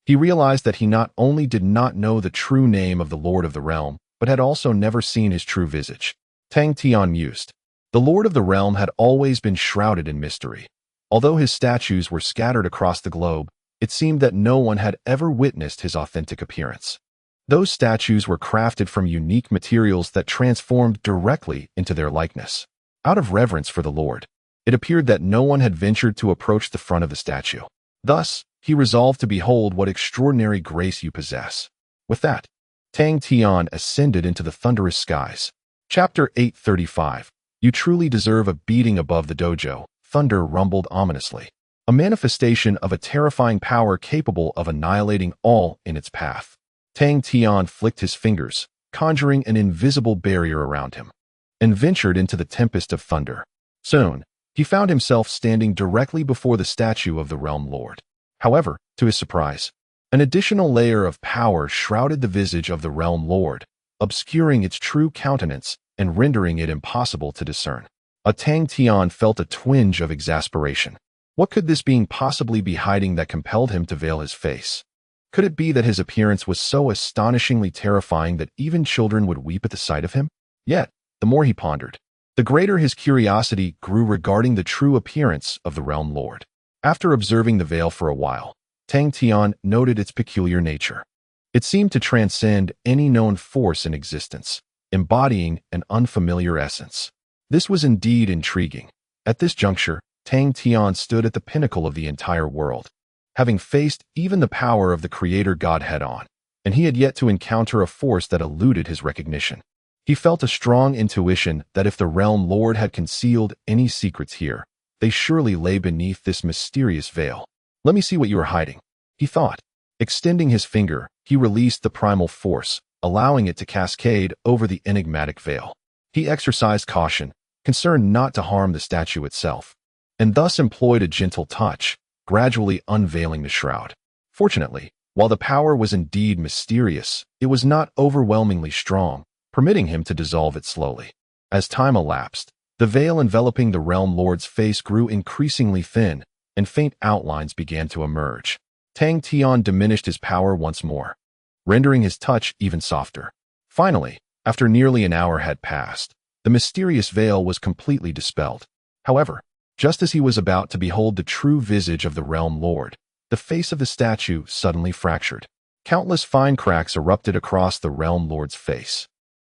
he realized that he not only did not know the true name of the Lord of the realm, but had also never seen his true visage. Tang Tian mused. The Lord of the realm had always been shrouded in mystery. Although his statues were scattered across the globe, it seemed that no one had ever witnessed his authentic appearance. Those statues were crafted from unique materials that transformed directly into their likeness. Out of reverence for the Lord, it appeared that no one had ventured to approach the front of the statue. Thus, he resolved to behold what extraordinary grace you possess. With that, Tang Tian ascended into the thunderous skies. Chapter 835. You truly deserve a beating above the dojo. Thunder rumbled ominously, a manifestation of a terrifying power capable of annihilating all in its path. Tang Tian flicked his fingers, conjuring an invisible barrier around him, and ventured into the tempest of thunder. Soon, he found himself standing directly before the statue of the Realm Lord. However, to his surprise, an additional layer of power shrouded the visage of the Realm Lord, obscuring its true countenance and rendering it impossible to discern. Tang Tian felt a twinge of exasperation. What could this being possibly be hiding that compelled him to veil his face? Could it be that his appearance was so astonishingly terrifying that even children would weep at the sight of him? Yet, the more he pondered, the greater his curiosity grew regarding the true appearance of the Realm Lord. After observing the veil for a while, Tang Tian noted its peculiar nature. It seemed to transcend any known force in existence, embodying an unfamiliar essence. This was indeed intriguing. At this juncture, Tang Tian stood at the pinnacle of the entire world, having faced even the power of the Creator God head-on, and he had yet to encounter a force that eluded his recognition. He felt a strong intuition that if the Realm Lord had concealed any secrets here, they surely lay beneath this mysterious veil. Let me see what you are hiding, he thought. Extending his finger, he released the primal force, allowing it to cascade over the enigmatic veil. He exercised caution, concerned not to harm the statue itself, and thus employed a gentle touch, gradually unveiling the shroud. Fortunately, while the power was indeed mysterious, it was not overwhelmingly strong, permitting him to dissolve it slowly. As time elapsed, the veil enveloping the Realm Lord's face grew increasingly thin, and faint outlines began to emerge. Tang Tian diminished his power once more, rendering his touch even softer. Finally, after nearly an hour had passed, the mysterious veil was completely dispelled. However, just as he was about to behold the true visage of the Realm Lord, the face of the statue suddenly fractured. Countless fine cracks erupted across the Realm Lord's face,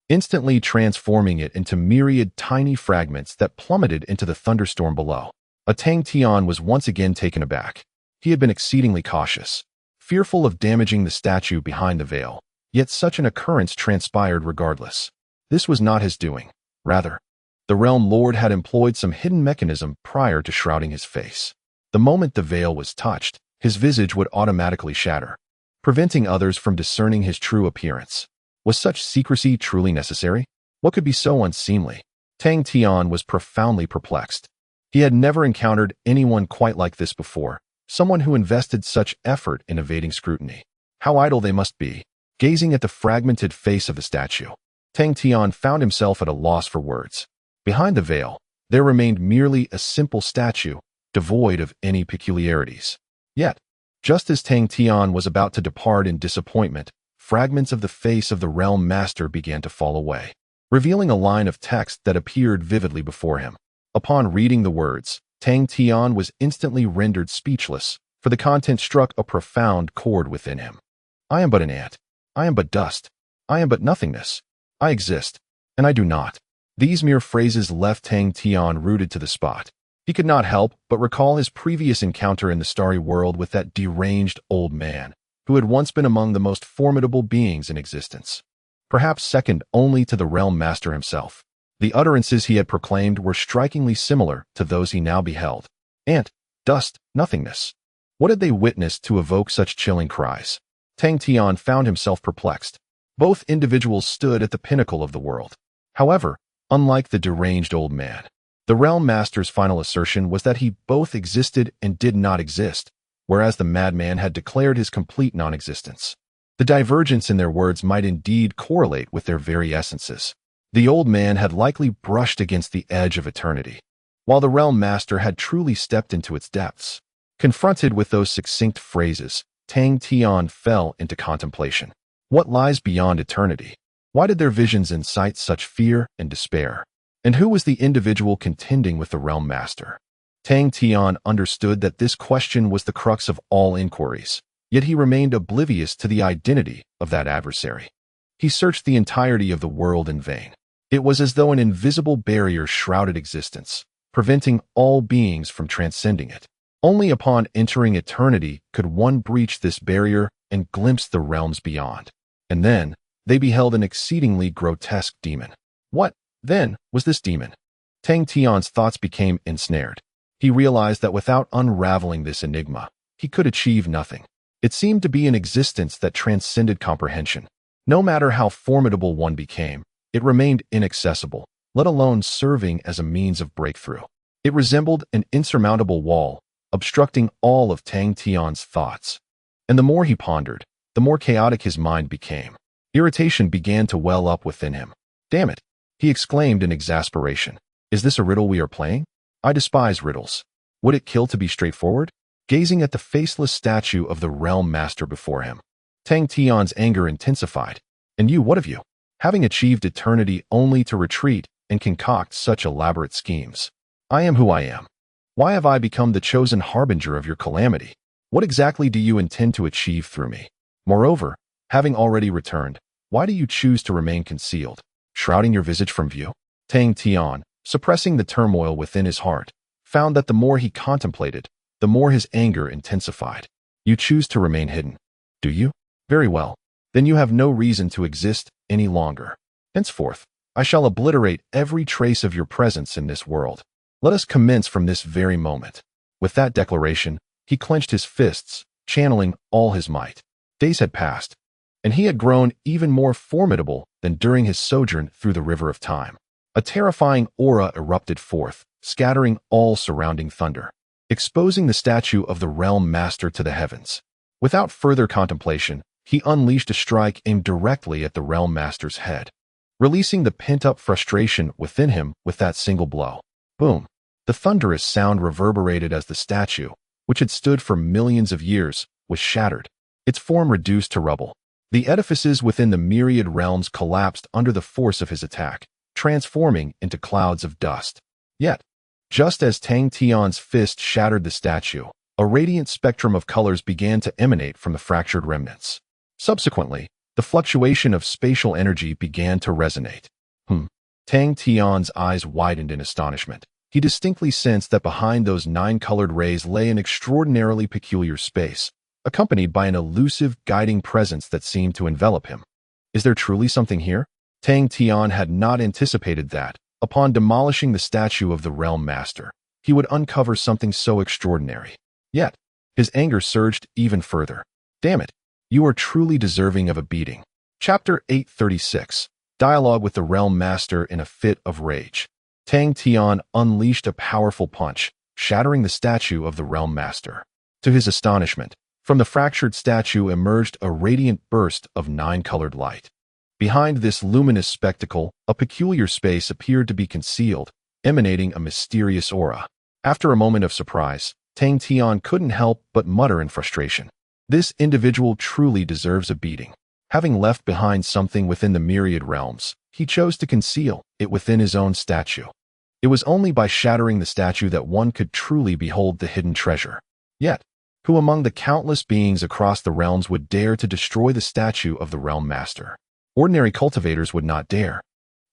instantly transforming it into myriad tiny fragments that plummeted into the thunderstorm below. Tang Tian was once again taken aback. He had been exceedingly cautious, fearful of damaging the statue behind the veil, yet such an occurrence transpired regardless. This was not his doing. Rather, the Realm Lord had employed some hidden mechanism prior to shrouding his face. The moment the veil was touched, his visage would automatically shatter, preventing others from discerning his true appearance. Was such secrecy truly necessary? What could be so unseemly? Tang Tian was profoundly perplexed. He had never encountered anyone quite like this before, someone who invested such effort in evading scrutiny. How idle they must be, gazing at the fragmented face of the statue. Tang Tian found himself at a loss for words. Behind the veil, there remained merely a simple statue, devoid of any peculiarities. Yet, just as Tang Tian was about to depart in disappointment, fragments of the face of the Realm Master began to fall away, revealing a line of text that appeared vividly before him. Upon reading the words, Tang Tian was instantly rendered speechless, for the content struck a profound chord within him. I am but an ant. I am but dust. I am but nothingness. I exist, and I do not. These mere phrases left Tang Tian rooted to the spot. He could not help but recall his previous encounter in the starry world with that deranged old man, who had once been among the most formidable beings in existence, perhaps second only to the Realm Master himself. The utterances he had proclaimed were strikingly similar to those he now beheld. Ant, dust, nothingness. What had they witnessed to evoke such chilling cries? Tang Tian found himself perplexed. Both individuals stood at the pinnacle of the world. However, Unlike the deranged old man, the Realm Master's final assertion was that he both existed and did not exist, whereas the madman had declared his complete non-existence. The divergence in their words might indeed correlate with their very essences. The old man had likely brushed against the edge of eternity, while the Realm Master had truly stepped into its depths. Confronted with those succinct phrases, Tang Tian fell into contemplation. What lies beyond eternity? Why did their visions incite such fear and despair? And who was the individual contending with the Realm Master? Tang Tian understood that this question was the crux of all inquiries, yet he remained oblivious to the identity of that adversary. He searched the entirety of the world in vain. It was as though an invisible barrier shrouded existence, preventing all beings from transcending it. Only upon entering eternity could one breach this barrier and glimpse the realms beyond. And then, they beheld an exceedingly grotesque demon. What, then, was this demon? Tang Tian's thoughts became ensnared. He realized that without unraveling this enigma, he could achieve nothing. It seemed to be an existence that transcended comprehension. No matter how formidable one became, it remained inaccessible, let alone serving as a means of breakthrough. It resembled an insurmountable wall, obstructing all of Tang Tian's thoughts. And the more he pondered, the more chaotic his mind became. Irritation began to well up within him. Damn it, he exclaimed in exasperation. Is this a riddle we are playing? I despise riddles. Would it kill to be straightforward? Gazing at the faceless statue of the Realm Master before him, Tang Tian's anger intensified. And you, what of you? Having achieved eternity only to retreat and concoct such elaborate schemes. I am who I am. Why have I become the chosen harbinger of your calamity? What exactly do you intend to achieve through me? Moreover, having already returned, why do you choose to remain concealed, shrouding your visage from view? Tang Tian, suppressing the turmoil within his heart, found that the more he contemplated, the more his anger intensified. You choose to remain hidden, do you? Very well. Then you have no reason to exist any longer. Henceforth, I shall obliterate every trace of your presence in this world. Let us commence from this very moment. With that declaration, he clenched his fists, channeling all his might. Days had passed, and he had grown even more formidable than during his sojourn through the river of time. A terrifying aura erupted forth, scattering all surrounding thunder, exposing the statue of the Realm Master to the heavens. Without further contemplation, he unleashed a strike aimed directly at the Realm Master's head, releasing the pent-up frustration within him with that single blow. Boom! The thunderous sound reverberated as the statue, which had stood for millions of years, was shattered, its form reduced to rubble. The edifices within the myriad realms collapsed under the force of his attack, transforming into clouds of dust. Yet, just as Tang Tian's fist shattered the statue, a radiant spectrum of colors began to emanate from the fractured remnants. Subsequently, the fluctuation of spatial energy began to resonate. Tang Tian's eyes widened in astonishment. He distinctly sensed that behind those 9 colored rays lay an extraordinarily peculiar space, accompanied by an elusive, guiding presence that seemed to envelop him. Is there truly something here? Tang Tian had not anticipated that, upon demolishing the statue of the Realm Master, he would uncover something so extraordinary. Yet, his anger surged even further. Damn it! You are truly deserving of a beating. Chapter 836. Dialogue with the Realm Master in a fit of rage. Tang Tian unleashed a powerful punch, shattering the statue of the Realm Master. To his astonishment, from the fractured statue emerged a radiant burst of 9-colored light. Behind this luminous spectacle, a peculiar space appeared to be concealed, emanating a mysterious aura. After a moment of surprise, Tang Tian couldn't help but mutter in frustration. This individual truly deserves a beating. Having left behind something within the myriad realms, he chose to conceal it within his own statue. It was only by shattering the statue that one could truly behold the hidden treasure. Yet, who among the countless beings across the realms would dare to destroy the statue of the Realm Master? Ordinary cultivators would not dare,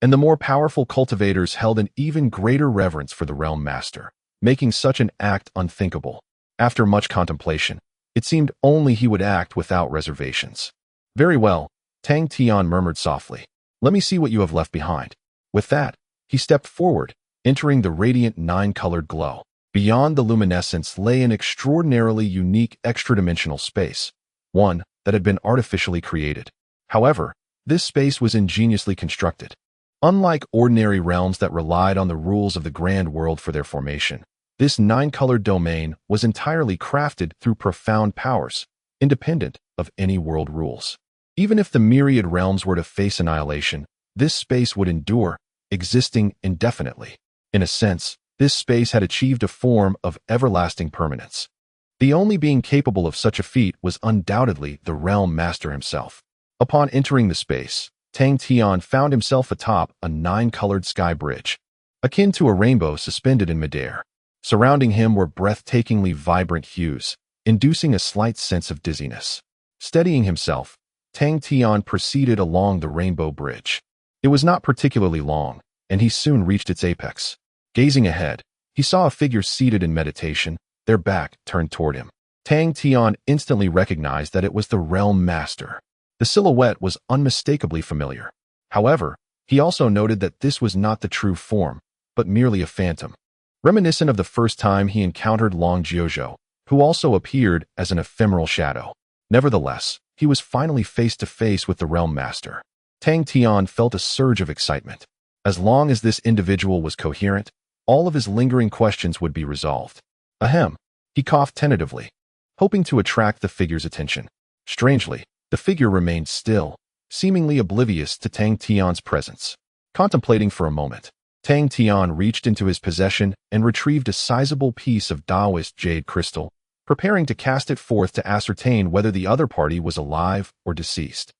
and the more powerful cultivators held an even greater reverence for the Realm Master, making such an act unthinkable. After much contemplation, it seemed only he would act without reservations. Very well, Tang Tian murmured softly. Let me see what you have left behind. With that, he stepped forward, entering the radiant 9-colored glow. Beyond the luminescence lay an extraordinarily unique extra-dimensional space, one that had been artificially created. However, this space was ingeniously constructed. Unlike ordinary realms that relied on the rules of the grand world for their formation, this nine-colored domain was entirely crafted through profound powers, independent of any world rules. Even if the myriad realms were to face annihilation, this space would endure, existing indefinitely. In a sense, this space had achieved a form of everlasting permanence. The only being capable of such a feat was undoubtedly the realm master himself. Upon entering the space, Tang Tian found himself atop a nine-colored sky bridge, akin to a rainbow suspended in midair. Surrounding him were breathtakingly vibrant hues, inducing a slight sense of dizziness. Steadying himself, Tang Tian proceeded along the rainbow bridge. It was not particularly long, and he soon reached its apex. Gazing ahead, he saw a figure seated in meditation, their back turned toward him. Tang Tian instantly recognized that it was the Realm Master. The silhouette was unmistakably familiar. However, he also noted that this was not the true form, but merely a phantom. Reminiscent of the first time he encountered Long Jiuzhou, who also appeared as an ephemeral shadow. Nevertheless, he was finally face to face with the Realm Master. Tang Tian felt a surge of excitement. As long as this individual was coherent, all of his lingering questions would be resolved. Ahem. He coughed tentatively, hoping to attract the figure's attention. Strangely, the figure remained still, seemingly oblivious to Tang Tian's presence. Contemplating for a moment, Tang Tian reached into his possession and retrieved a sizable piece of Taoist jade crystal, preparing to cast it forth to ascertain whether the other party was alive or deceased.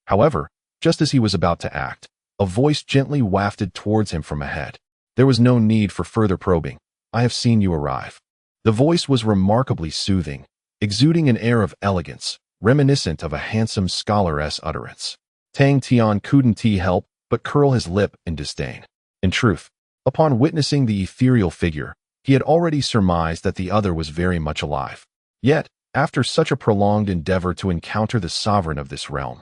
However, just as he was about to act, a voice gently wafted towards him from ahead. There was no need for further probing. I have seen you arrive. The voice was remarkably soothing, exuding an air of elegance, reminiscent of a handsome scholar's utterance. Tang Tian couldn't help but curl his lip in disdain. In truth, upon witnessing the ethereal figure, he had already surmised that the other was very much alive. Yet, after such a prolonged endeavor to encounter the sovereign of this realm,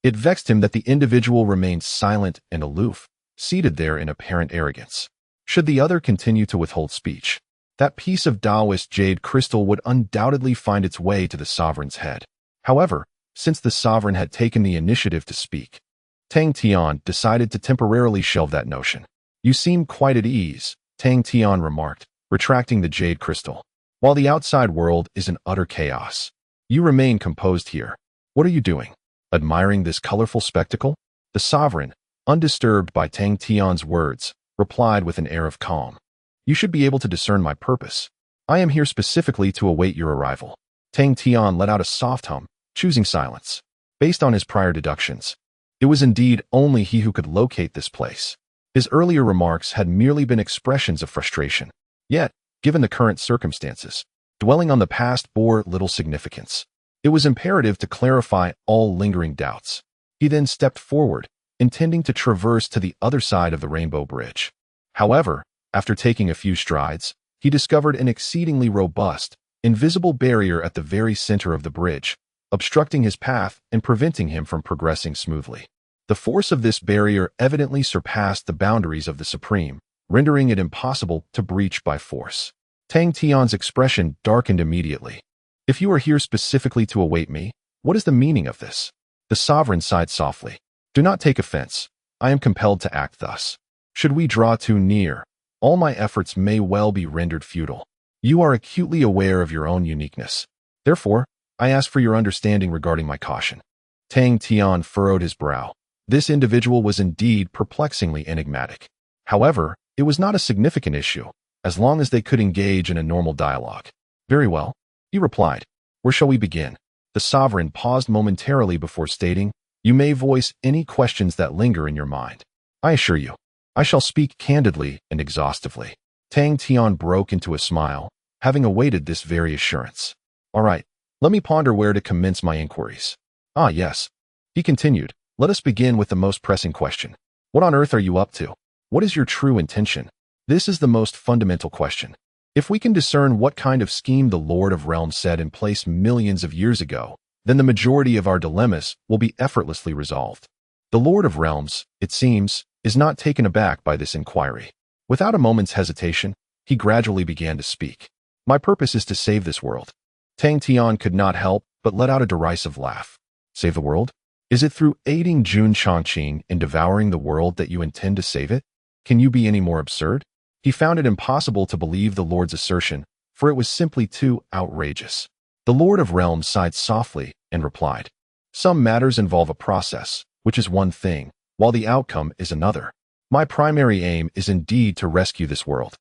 it vexed him that the individual remained silent and aloof, seated there in apparent arrogance. Should the other continue to withhold speech, that piece of Taoist jade crystal would undoubtedly find its way to the sovereign's head. However, since the sovereign had taken the initiative to speak, Tang Tian decided to temporarily shelve that notion. You seem quite at ease, Tang Tian remarked, retracting the jade crystal. While the outside world is in utter chaos, you remain composed here. What are you doing? Admiring this colorful spectacle? The sovereign, undisturbed by Tang Tian's words, replied with an air of calm. You should be able to discern my purpose. I am here specifically to await your arrival. Tang Tian let out a soft hum, choosing silence. Based on his prior deductions, it was indeed only he who could locate this place. His earlier remarks had merely been expressions of frustration. Yet, given the current circumstances, dwelling on the past bore little significance. It was imperative to clarify all lingering doubts. He then stepped forward, intending to traverse to the other side of the rainbow bridge. However, after taking a few strides, he discovered an exceedingly robust, invisible barrier at the very center of the bridge, obstructing his path and preventing him from progressing smoothly. The force of this barrier evidently surpassed the boundaries of the Supreme, rendering it impossible to breach by force. Tang Tian's expression darkened immediately. If you are here specifically to await me, what is the meaning of this? The sovereign sighed softly. Do not take offense. I am compelled to act thus. Should we draw too near, all my efforts may well be rendered futile. You are acutely aware of your own uniqueness. Therefore, I ask for your understanding regarding my caution. Tang Tian furrowed his brow. This individual was indeed perplexingly enigmatic. However, it was not a significant issue, as long as they could engage in a normal dialogue. Very well, he replied. Where shall we begin? The sovereign paused momentarily before stating, you may voice any questions that linger in your mind. I assure you, I shall speak candidly and exhaustively. Tang Tian broke into a smile, having awaited this very assurance. All right, let me ponder where to commence my inquiries. Ah, yes. He continued, let us begin with the most pressing question. What on earth are you up to? What is your true intention? This is the most fundamental question. If we can discern what kind of scheme the Lord of Realms set in place millions of years ago, then the majority of our dilemmas will be effortlessly resolved. The Lord of Realms, it seems, is not taken aback by this inquiry. Without a moment's hesitation, he gradually began to speak. My purpose is to save this world. Tang Tian could not help but let out a derisive laugh. Save the world? Is it through aiding Jun Chongqing in devouring the world that you intend to save it? Can you be any more absurd? He found it impossible to believe the Lord's assertion, for it was simply too outrageous. The Lord of Realms sighed softly and replied, "Some matters involve a process, which is one thing, while the outcome is another. My primary aim is indeed to rescue this world,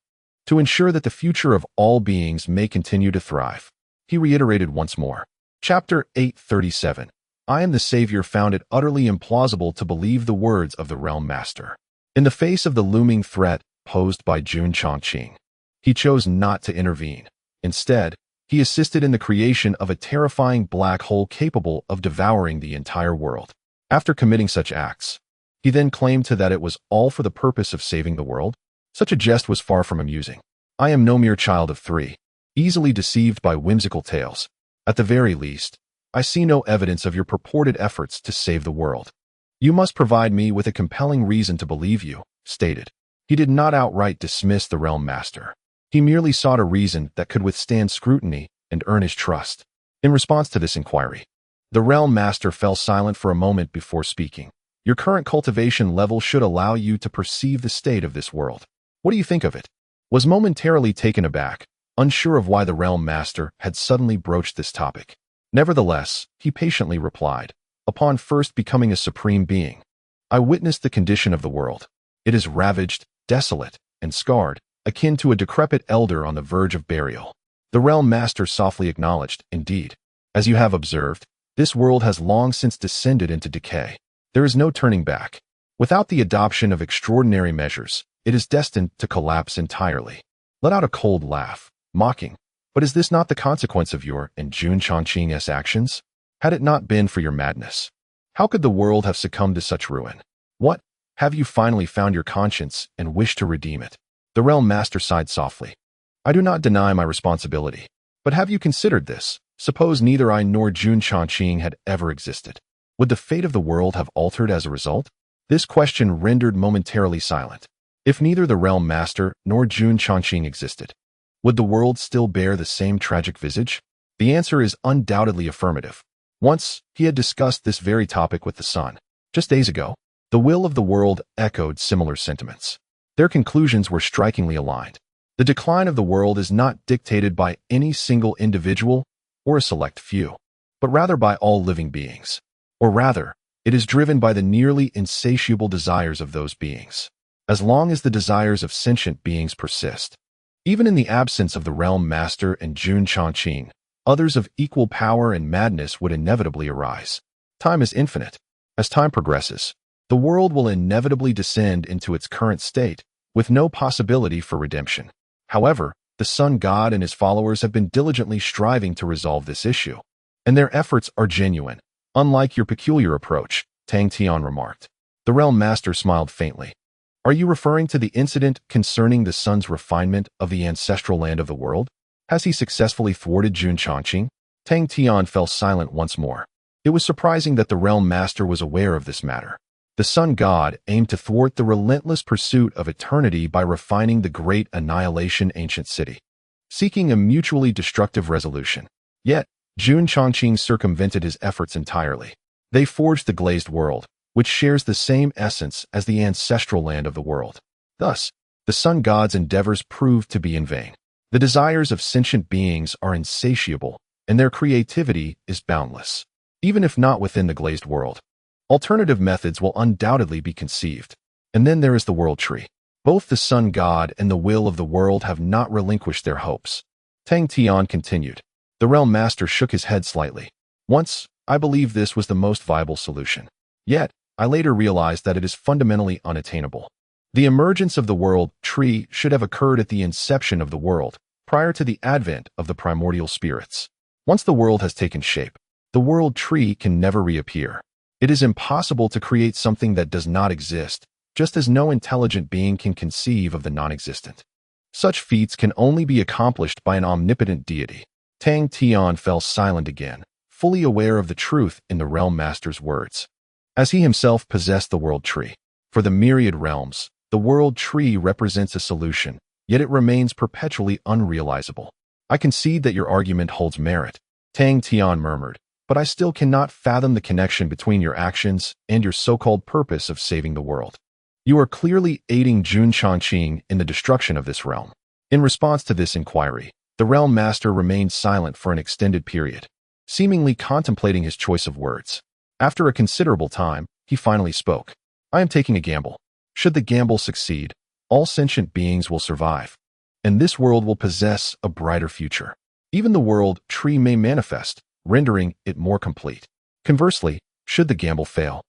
to ensure that the future of all beings may continue to thrive." He reiterated once more. Chapter 837. I am the Savior found it utterly implausible to believe the words of the Realm Master. In the face of the looming threat posed by Jun Chongqing, he chose not to intervene. Instead, he assisted in the creation of a terrifying black hole capable of devouring the entire world. After committing such acts, he then claimed that it was all for the purpose of saving the world. Such a jest was far from amusing. I am no mere child of 3, easily deceived by whimsical tales. At the very least, I see no evidence of your purported efforts to save the world. You must provide me with a compelling reason to believe you, stated. He did not outright dismiss the Realm Master. He merely sought a reason that could withstand scrutiny and earn his trust. In response to this inquiry, the Realm Master fell silent for a moment before speaking. Your current cultivation level should allow you to perceive the state of this world. What do you think of it? Was momentarily taken aback, unsure of why the Realm Master had suddenly broached this topic. Nevertheless, he patiently replied, upon first becoming a supreme being, I witnessed the condition of the world. It is ravaged, desolate, and scarred, akin to a decrepit elder on the verge of burial. The Realm Master softly acknowledged, indeed. As you have observed, this world has long since descended into decay. There is no turning back. Without the adoption of extraordinary measures, it is destined to collapse entirely. Let out a cold laugh, mocking. But is this not the consequence of your and Jun Chongqing's actions? Had it not been for your madness, how could the world have succumbed to such ruin? What? Have you finally found your conscience and wish to redeem it? The Realm Master sighed softly. I do not deny my responsibility. But have you considered this? Suppose neither I nor Jun Chongqing had ever existed. Would the fate of the world have altered as a result? This question rendered momentarily silent. If neither the Realm Master nor Jun Chongqing existed, would the world still bear the same tragic visage? The answer is undoubtedly affirmative. Once, he had discussed this very topic with the Sun. Just days ago, the will of the world echoed similar sentiments. Their conclusions were strikingly aligned. The decline of the world is not dictated by any single individual or a select few, but rather by all living beings. Or rather, it is driven by the nearly insatiable desires of those beings. As long as the desires of sentient beings persist, even in the absence of the Realm Master and Jun Chongqing, others of equal power and madness would inevitably arise. Time is infinite. As time progresses, the world will inevitably descend into its current state, with no possibility for redemption. However, the Sun God and his followers have been diligently striving to resolve this issue, and their efforts are genuine, unlike your peculiar approach, Tang Tian remarked. The Realm Master smiled faintly. Are you referring to the incident concerning the Sun's refinement of the ancestral land of the world? Has he successfully thwarted Jun Chongqing? Tang Tian fell silent once more. It was surprising that the Realm Master was aware of this matter. The Sun God aimed to thwart the relentless pursuit of eternity by refining the great annihilation ancient city, seeking a mutually destructive resolution. Yet, Jun Chongqing circumvented his efforts entirely. They forged the glazed world, which shares the same essence as the ancestral land of the world. Thus, the Sun God's endeavors proved to be in vain. The desires of sentient beings are insatiable, and their creativity is boundless. Even if not within the glazed world, alternative methods will undoubtedly be conceived. And then there is the world tree. Both the Sun God and the will of the world have not relinquished their hopes. Tang Tian continued. The Realm Master shook his head slightly. Once, I believed this was the most viable solution. Yet, I later realized that it is fundamentally unattainable. The emergence of the world tree should have occurred at the inception of the world, prior to the advent of the primordial spirits. Once the world has taken shape, the world tree can never reappear. It is impossible to create something that does not exist, just as no intelligent being can conceive of the non-existent. Such feats can only be accomplished by an omnipotent deity. Tang Tian fell silent again, fully aware of the truth in the Realm Master's words. As he himself possessed the world tree, for the myriad realms, the world tree represents a solution, yet it remains perpetually unrealizable. I concede that your argument holds merit, Tang Tian murmured, but I still cannot fathom the connection between your actions and your so-called purpose of saving the world. You are clearly aiding Jun Changqing in the destruction of this realm." In response to this inquiry, the realm master remained silent for an extended period, seemingly contemplating his choice of words. After a considerable time, he finally spoke. "I am taking a gamble. Should the gamble succeed, all sentient beings will survive, and this world will possess a brighter future. Even the world tree may manifest, rendering it more complete. Conversely, should the gamble fail,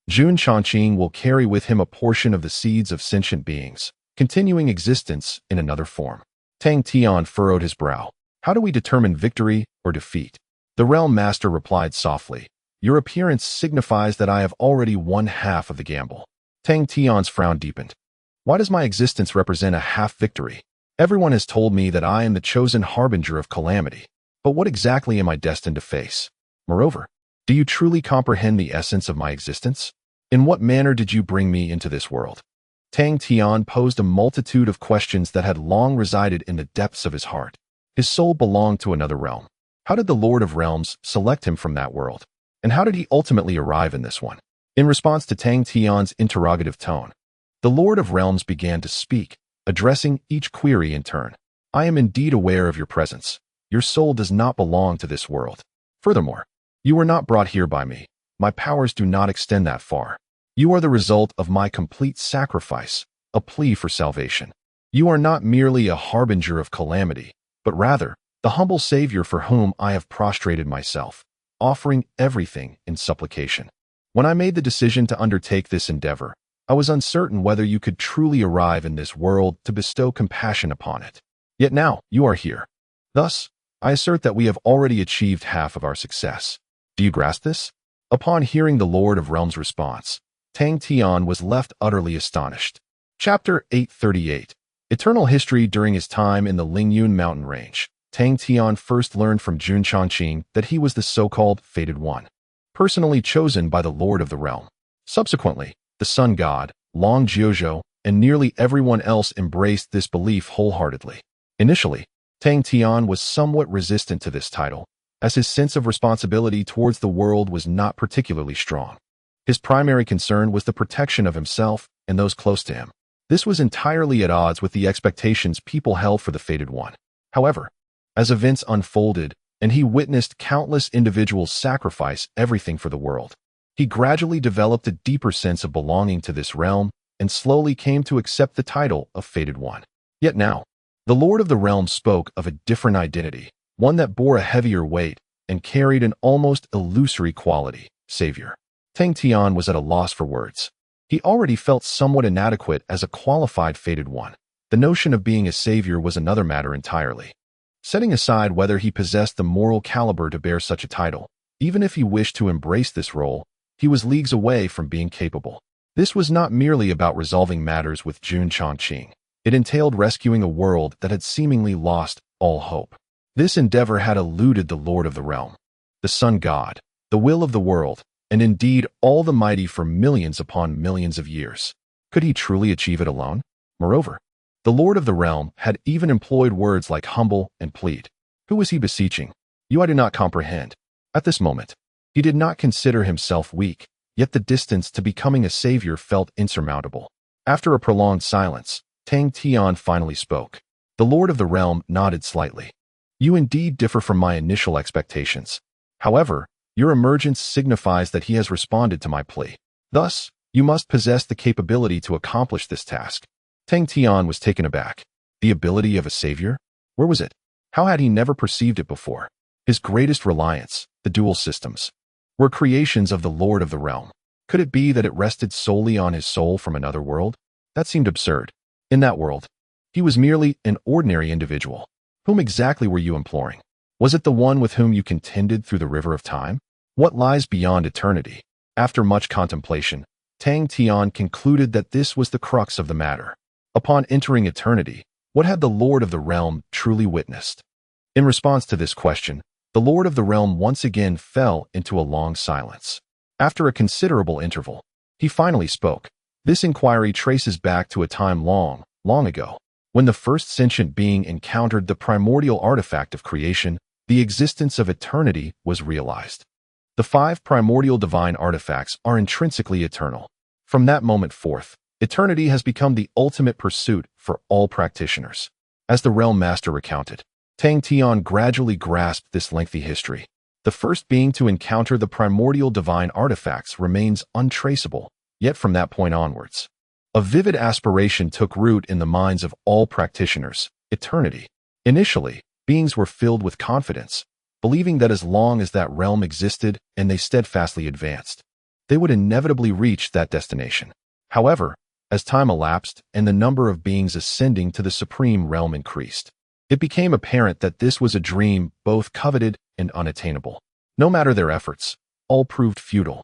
Jun Changqing will carry with him a portion of the seeds of sentient beings, continuing existence in another form." Tang Tian furrowed his brow. "How do we determine victory or defeat?" The realm master replied softly. "Your appearance signifies that I have already won half of the gamble." Tang Tian's frown deepened. "Why does my existence represent a half victory? Everyone has told me that I am the chosen harbinger of calamity, but what exactly am I destined to face? Moreover, do you truly comprehend the essence of my existence? In what manner did you bring me into this world?" Tang Tian posed a multitude of questions that had long resided in the depths of his heart. His soul belonged to another realm. How did the Lord of Realms select him from that world? And how did he ultimately arrive in this one? In response to Tang Tian's interrogative tone, the Lord of Realms began to speak, addressing each query in turn. "I am indeed aware of your presence. Your soul does not belong to this world. Furthermore, you were not brought here by me. My powers do not extend that far. You are the result of my complete sacrifice, a plea for salvation. You are not merely a harbinger of calamity, but rather the humble Savior for whom I have prostrated myself, offering everything in supplication. When I made the decision to undertake this endeavor, I was uncertain whether you could truly arrive in this world to bestow compassion upon it. Yet now you are here. Thus, I assert that we have already achieved half of our success. Do you grasp this?" Upon hearing the Lord of Realms' response, Tang Tian was left utterly astonished. Chapter 838. Eternal History. During his time in the Lingyun mountain range, Tang Tian first learned from Jun Changqing that he was the so-called Fated One, personally chosen by the Lord of the Realm. Subsequently, the Sun God, Long Jiuzhou, and nearly everyone else embraced this belief wholeheartedly. Initially, Tang Tian was somewhat resistant to this title, as his sense of responsibility towards the world was not particularly strong. His primary concern was the protection of himself and those close to him. This was entirely at odds with the expectations people held for the Fated One. However, as events unfolded and he witnessed countless individuals sacrifice everything for the world, he gradually developed a deeper sense of belonging to this realm and slowly came to accept the title of Fated One. Yet now, the Lord of the Realm spoke of a different identity, one that bore a heavier weight and carried an almost illusory quality: Savior. Tang Tian was at a loss for words. He already felt somewhat inadequate as a qualified Fated One. The notion of being a savior was another matter entirely. Setting aside whether he possessed the moral caliber to bear such a title, even if he wished to embrace this role, he was leagues away from being capable. This was not merely about resolving matters with Jun Changqing. It entailed rescuing a world that had seemingly lost all hope. This endeavor had eluded the Lord of the Realm, the Sun God, the will of the world, and indeed all the mighty for millions upon millions of years. Could he truly achieve it alone? Moreover, the Lord of the Realm had even employed words like humble and plead. Who was he beseeching? "You I do not comprehend." At this moment, he did not consider himself weak, yet the distance to becoming a savior felt insurmountable. After a prolonged silence, Tang Tian finally spoke. The Lord of the Realm nodded slightly. "You indeed differ from my initial expectations. However, your emergence signifies that he has responded to my plea. Thus, you must possess the capability to accomplish this task." Tang Tian was taken aback. The ability of a savior? Where was it? How had he never perceived it before? His greatest reliance, the dual systems, were creations of the Lord of the Realm. Could it be that it rested solely on his soul from another world? That seemed absurd. In that world, he was merely an ordinary individual. Whom exactly were you imploring? Was it the one with whom you contended through the river of time? What lies beyond eternity? After much contemplation, Tang Tian concluded that this was the crux of the matter. Upon entering eternity, what had the Lord of the Realm truly witnessed? In response to this question, the Lord of the Realm once again fell into a long silence. After a considerable interval, he finally spoke. This inquiry traces back to a time long, long ago, when the first sentient being encountered the primordial artifact of creation. The existence of eternity was realized. The 5 primordial divine artifacts are intrinsically eternal. From that moment forth, eternity has become the ultimate pursuit for all practitioners. As the Realm Master recounted, Tang Tian gradually grasped this lengthy history. The first being to encounter the primordial divine artifacts remains untraceable, yet from that point onwards, a vivid aspiration took root in the minds of all practitioners: eternity. Initially, beings were filled with confidence, believing that as long as that realm existed and they steadfastly advanced, they would inevitably reach that destination. However, as time elapsed and the number of beings ascending to the supreme realm increased, it became apparent that this was a dream both coveted and unattainable. No matter their efforts, all proved futile.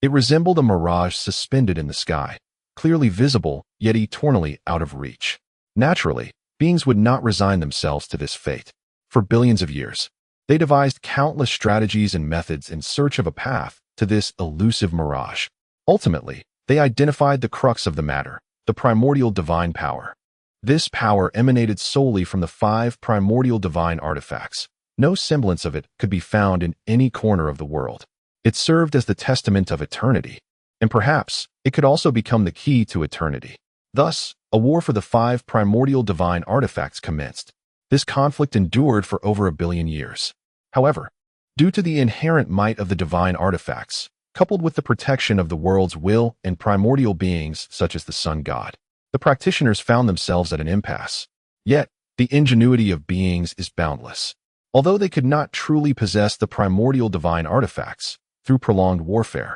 It resembled a mirage suspended in the sky, clearly visible, yet eternally out of reach. Naturally, beings would not resign themselves to this fate. For billions of years, they devised countless strategies and methods in search of a path to this elusive mirage. Ultimately, they identified the crux of the matter: the primordial divine power. This power emanated solely from the 5 primordial divine artifacts. No semblance of it could be found in any corner of the world. It served as the testament of eternity, and perhaps it could also become the key to eternity. Thus, a war for the 5 primordial divine artifacts commenced. This conflict endured for over 1 billion years. However, due to the inherent might of the divine artifacts, coupled with the protection of the world's will and primordial beings such as the sun god, the practitioners found themselves at an impasse. Yet, the ingenuity of beings is boundless. Although they could not truly possess the primordial divine artifacts, through prolonged warfare,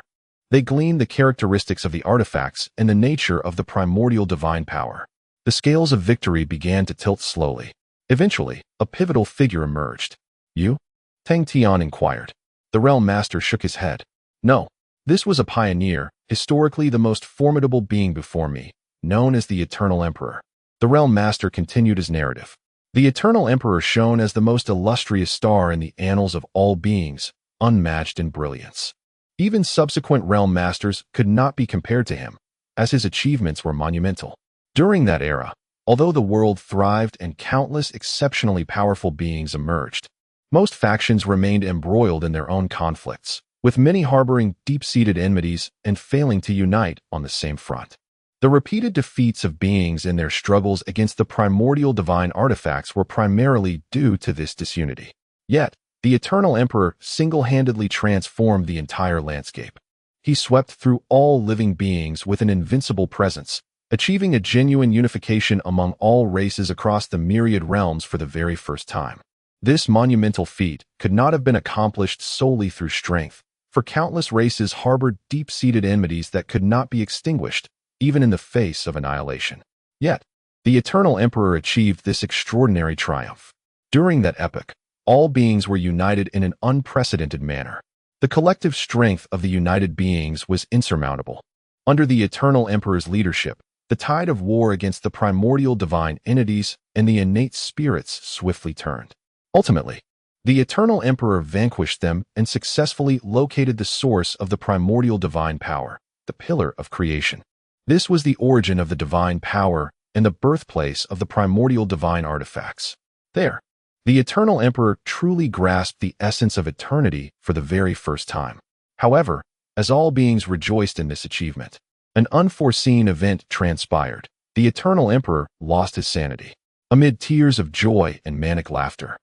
they gleaned the characteristics of the artifacts and the nature of the primordial divine power. The scales of victory began to tilt slowly. Eventually, a pivotal figure emerged. "You?" Tang Tian inquired. The Realm Master shook his head. "No, this was a pioneer, historically the most formidable being before me, known as the Eternal Emperor." The Realm Master continued his narrative. The Eternal Emperor shone as the most illustrious star in the annals of all beings, unmatched in brilliance. Even subsequent Realm Masters could not be compared to him, as his achievements were monumental. During that era, although the world thrived and countless exceptionally powerful beings emerged, most factions remained embroiled in their own conflicts, with many harboring deep-seated enmities and failing to unite on the same front. The repeated defeats of beings in their struggles against the primordial divine artifacts were primarily due to this disunity. Yet, the Eternal Emperor single-handedly transformed the entire landscape. He swept through all living beings with an invincible presence, achieving a genuine unification among all races across the myriad realms for the very first time. This monumental feat could not have been accomplished solely through strength, for countless races harbored deep-seated enmities that could not be extinguished, even in the face of annihilation. Yet, the Eternal Emperor achieved this extraordinary triumph. During that epoch, all beings were united in an unprecedented manner. The collective strength of the united beings was insurmountable. Under the Eternal Emperor's leadership, the tide of war against the primordial divine entities and the innate spirits swiftly turned. Ultimately, the Eternal Emperor vanquished them and successfully located the source of the primordial divine power, the pillar of creation. This was the origin of the divine power and the birthplace of the primordial divine artifacts. There, the Eternal Emperor truly grasped the essence of eternity for the very first time. However, as all beings rejoiced in this achievement, an unforeseen event transpired. The Eternal Emperor lost his sanity. Amid tears of joy and manic laughter,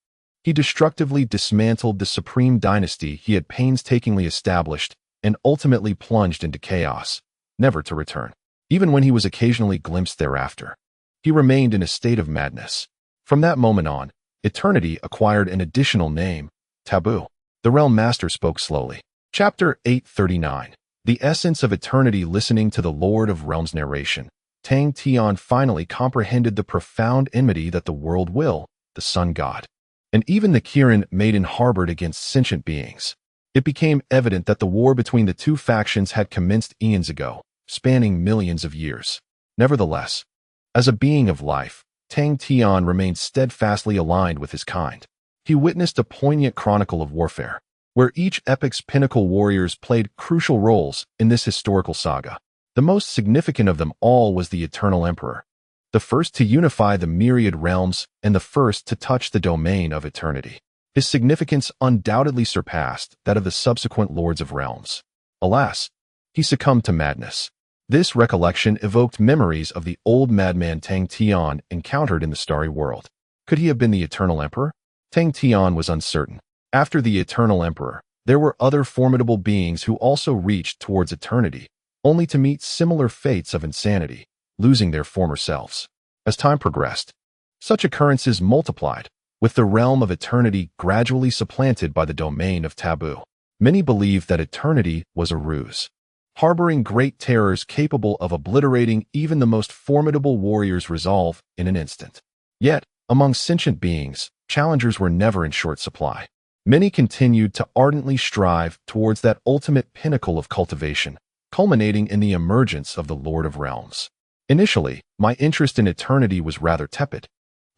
he destructively dismantled the supreme dynasty he had painstakingly established and ultimately plunged into chaos, never to return. Even when he was occasionally glimpsed thereafter, he remained in a state of madness. From that moment on, eternity acquired an additional name: taboo. The Realm Master spoke slowly. Chapter 839. The Essence of Eternity. Listening to the Lord of Realms' narration, Tang Tian finally comprehended the profound enmity that the world will, the sun god, and even the Kirin maiden harbored against sentient beings. It became evident that the war between the two factions had commenced eons ago, spanning millions of years. Nevertheless, as a being of life, Tang Tian remained steadfastly aligned with his kind. He witnessed a poignant chronicle of warfare, where each epoch's pinnacle warriors played crucial roles in this historical saga. The most significant of them all was the Eternal Emperor, the first to unify the myriad realms and the first to touch the domain of eternity. His significance undoubtedly surpassed that of the subsequent Lords of Realms. Alas, he succumbed to madness. This recollection evoked memories of the old madman Tang Tian encountered in the Starry World. Could he have been the Eternal Emperor? Tang Tian was uncertain. After the Eternal Emperor, there were other formidable beings who also reached towards eternity, only to meet similar fates of insanity, losing their former selves. As time progressed, such occurrences multiplied, with the realm of eternity gradually supplanted by the domain of taboo. Many believed that eternity was a ruse, harboring great terrors capable of obliterating even the most formidable warrior's resolve in an instant. Yet, among sentient beings, challengers were never in short supply. Many continued to ardently strive towards that ultimate pinnacle of cultivation, culminating in the emergence of the Lord of Realms. Initially, my interest in eternity was rather tepid.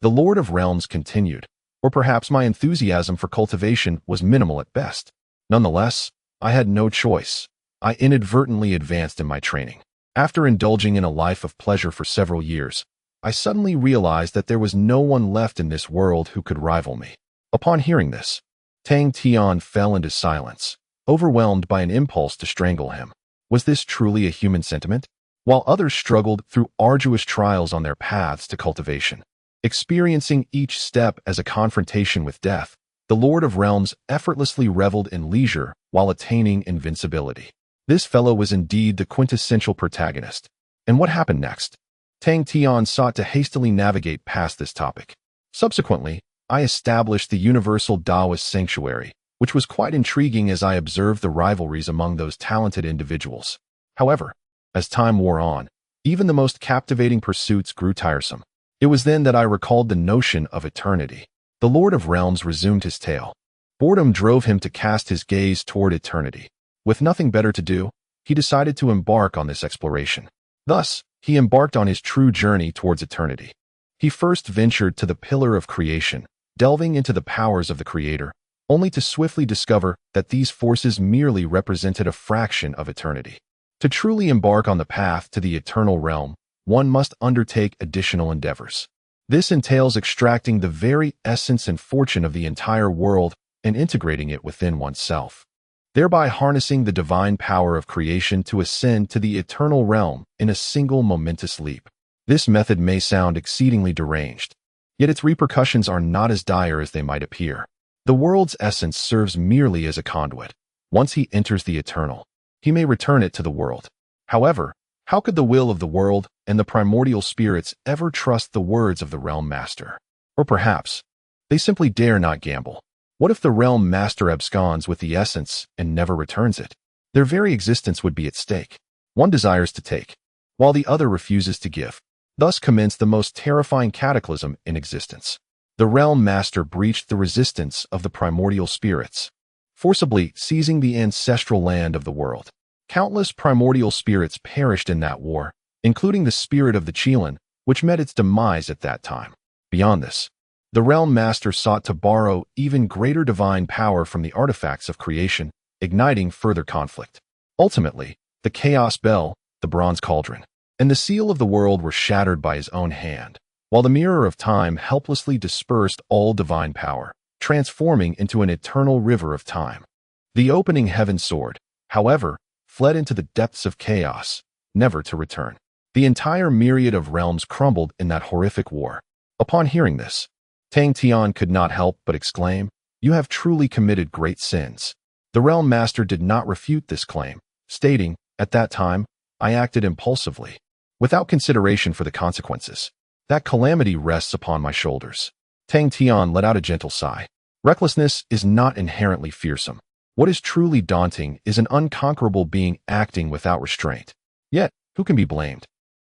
The Lord of Realms continued, or perhaps my enthusiasm for cultivation was minimal at best. Nonetheless, I had no choice. I inadvertently advanced in my training. After indulging in a life of pleasure for several years, I suddenly realized that there was no one left in this world who could rival me. Upon hearing this, Tang Tian fell into silence, overwhelmed by an impulse to strangle him. Was this truly a human sentiment? While others struggled through arduous trials on their paths to cultivation, experiencing each step as a confrontation with death, the Lord of Realms effortlessly reveled in leisure while attaining invincibility. This fellow was indeed the quintessential protagonist. And what happened next? Tang Tian sought to hastily navigate past this topic. Subsequently, I established the Universal Taoist Sanctuary, which was quite intriguing as I observed the rivalries among those talented individuals. However, as time wore on, even the most captivating pursuits grew tiresome. It was then that I recalled the notion of eternity. The Lord of Realms resumed his tale. Boredom drove him to cast his gaze toward eternity. With nothing better to do, he decided to embark on this exploration. Thus, he embarked on his true journey towards eternity. He first ventured to the Pillar of Creation, delving into the powers of the Creator, only to swiftly discover that these forces merely represented a fraction of eternity. To truly embark on the path to the eternal realm, one must undertake additional endeavors. This entails extracting the very essence and fortune of the entire world and integrating it within oneself, thereby harnessing the divine power of creation to ascend to the eternal realm in a single momentous leap. This method may sound exceedingly deranged, yet its repercussions are not as dire as they might appear. The world's essence serves merely as a conduit. Once he enters the eternal, he may return it to the world. However, how could the will of the world and the primordial spirits ever trust the words of the Realm Master? Or perhaps, they simply dare not gamble. What if the Realm Master absconds with the essence and never returns it? Their very existence would be at stake. One desires to take, while the other refuses to give. Thus commenced the most terrifying cataclysm in existence. The Realm Master breached the resistance of the primordial spirits, forcibly seizing the ancestral land of the world. Countless primordial spirits perished in that war, including the spirit of the Qilin, which met its demise at that time. Beyond this, the Realm Master sought to borrow even greater divine power from the artifacts of creation, igniting further conflict. Ultimately, the Chaos Bell, the Bronze Cauldron, and the Seal of the World were shattered by his own hand, while the Mirror of Time helplessly dispersed all divine power, transforming into an eternal river of time. The opening heaven sword, however, fled into the depths of chaos, never to return. The entire myriad of realms crumbled in that horrific war. Upon hearing this, Tang Tian could not help but exclaim, "You have truly committed great sins." The Realm Master did not refute this claim, stating, "At that time, I acted impulsively, without consideration for the consequences. That calamity rests upon my shoulders." Tang Tian let out a gentle sigh. Recklessness is not inherently fearsome. What is truly daunting is an unconquerable being acting without restraint. Yet, who can be blamed?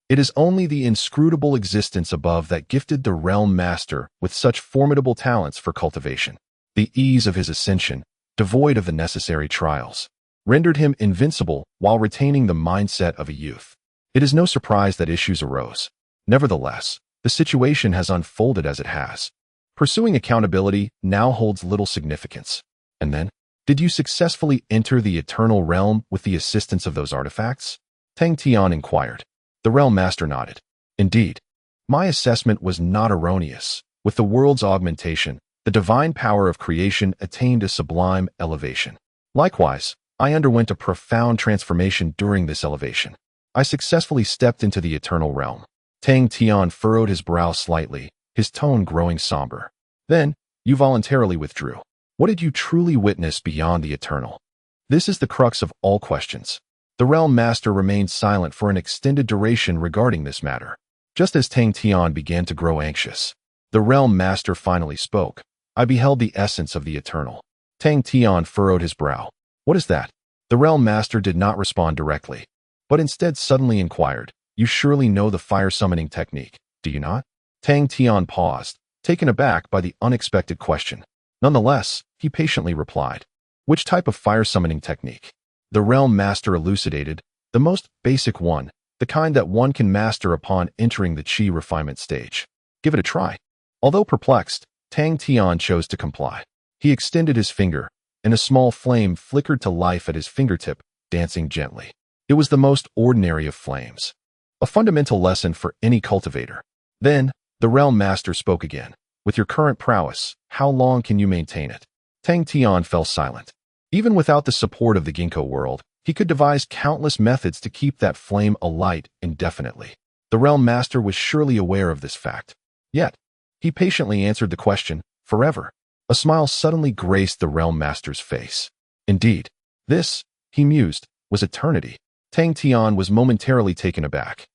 It is only the inscrutable existence above that gifted the Realm Master with such formidable talents for cultivation. The ease of his ascension, devoid of the necessary trials, rendered him invincible while retaining the mindset of a youth. It is no surprise that issues arose. Nevertheless, the situation has unfolded as it has. Pursuing accountability now holds little significance. And then, did you successfully enter the eternal realm with the assistance of those artifacts? Tang Tian inquired. The Realm Master nodded. Indeed, my assessment was not erroneous. With the world's augmentation, the The divine power of creation attained a sublime elevation. Likewise, I underwent a profound transformation during this elevation. I successfully stepped into the eternal realm. Tang Tian furrowed his brow slightly, his tone growing somber. Then, you voluntarily withdrew. What did you truly witness beyond the eternal? This is the crux of all questions. The Realm Master remained silent for an extended duration regarding this matter. Just as Tang Tian began to grow anxious, the Realm Master finally spoke. I beheld the essence of the eternal. Tang Tian furrowed his brow. What is that? The Realm Master did not respond directly, but instead suddenly inquired. You surely know the fire summoning technique, do you not? Tang Tian paused, taken aback by the unexpected question. Nonetheless, he patiently replied. Which type of fire summoning technique? The Realm Master elucidated. The most basic one, the kind that one can master upon entering the Qi refinement stage. Give it a try. Although perplexed, Tang Tian chose to comply. He extended his finger, and a small flame flickered to life at his fingertip, dancing gently. It was the most ordinary of flames. A fundamental lesson for any cultivator. Then, the Realm Master spoke again. With your current prowess, how long can you maintain it? Tang Tian fell silent. Even without the support of the ginkgo world, he could devise countless methods to keep that flame alight indefinitely. The Realm Master was surely aware of this fact. Yet, he patiently answered the question, forever. A smile suddenly graced the Realm Master's face. Indeed, this, he mused, was eternity. Tang Tian was momentarily taken aback.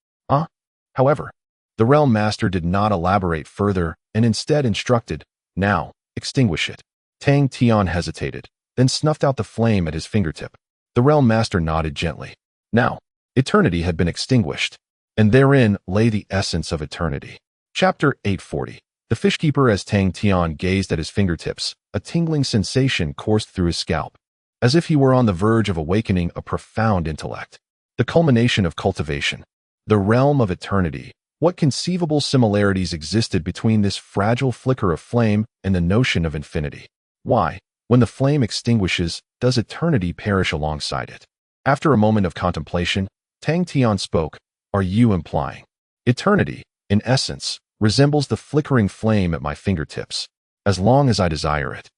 However, the Realm Master did not elaborate further and instead instructed, now, extinguish it. Tang Tian hesitated, then snuffed out the flame at his fingertip. The Realm Master nodded gently. Now, eternity had been extinguished, and therein lay the essence of eternity. Chapter 840. The Fishkeeper. As Tang Tian gazed at his fingertips, a tingling sensation coursed through his scalp, as if he were on the verge of awakening a profound intellect. The culmination of cultivation. The realm of eternity. What conceivable similarities existed between this fragile flicker of flame and the notion of infinity? Why, when the flame extinguishes, does eternity perish alongside it? After a moment of contemplation, Tang Tian spoke. Are you implying? Eternity, in essence, resembles the flickering flame at my fingertips. As long as I desire it,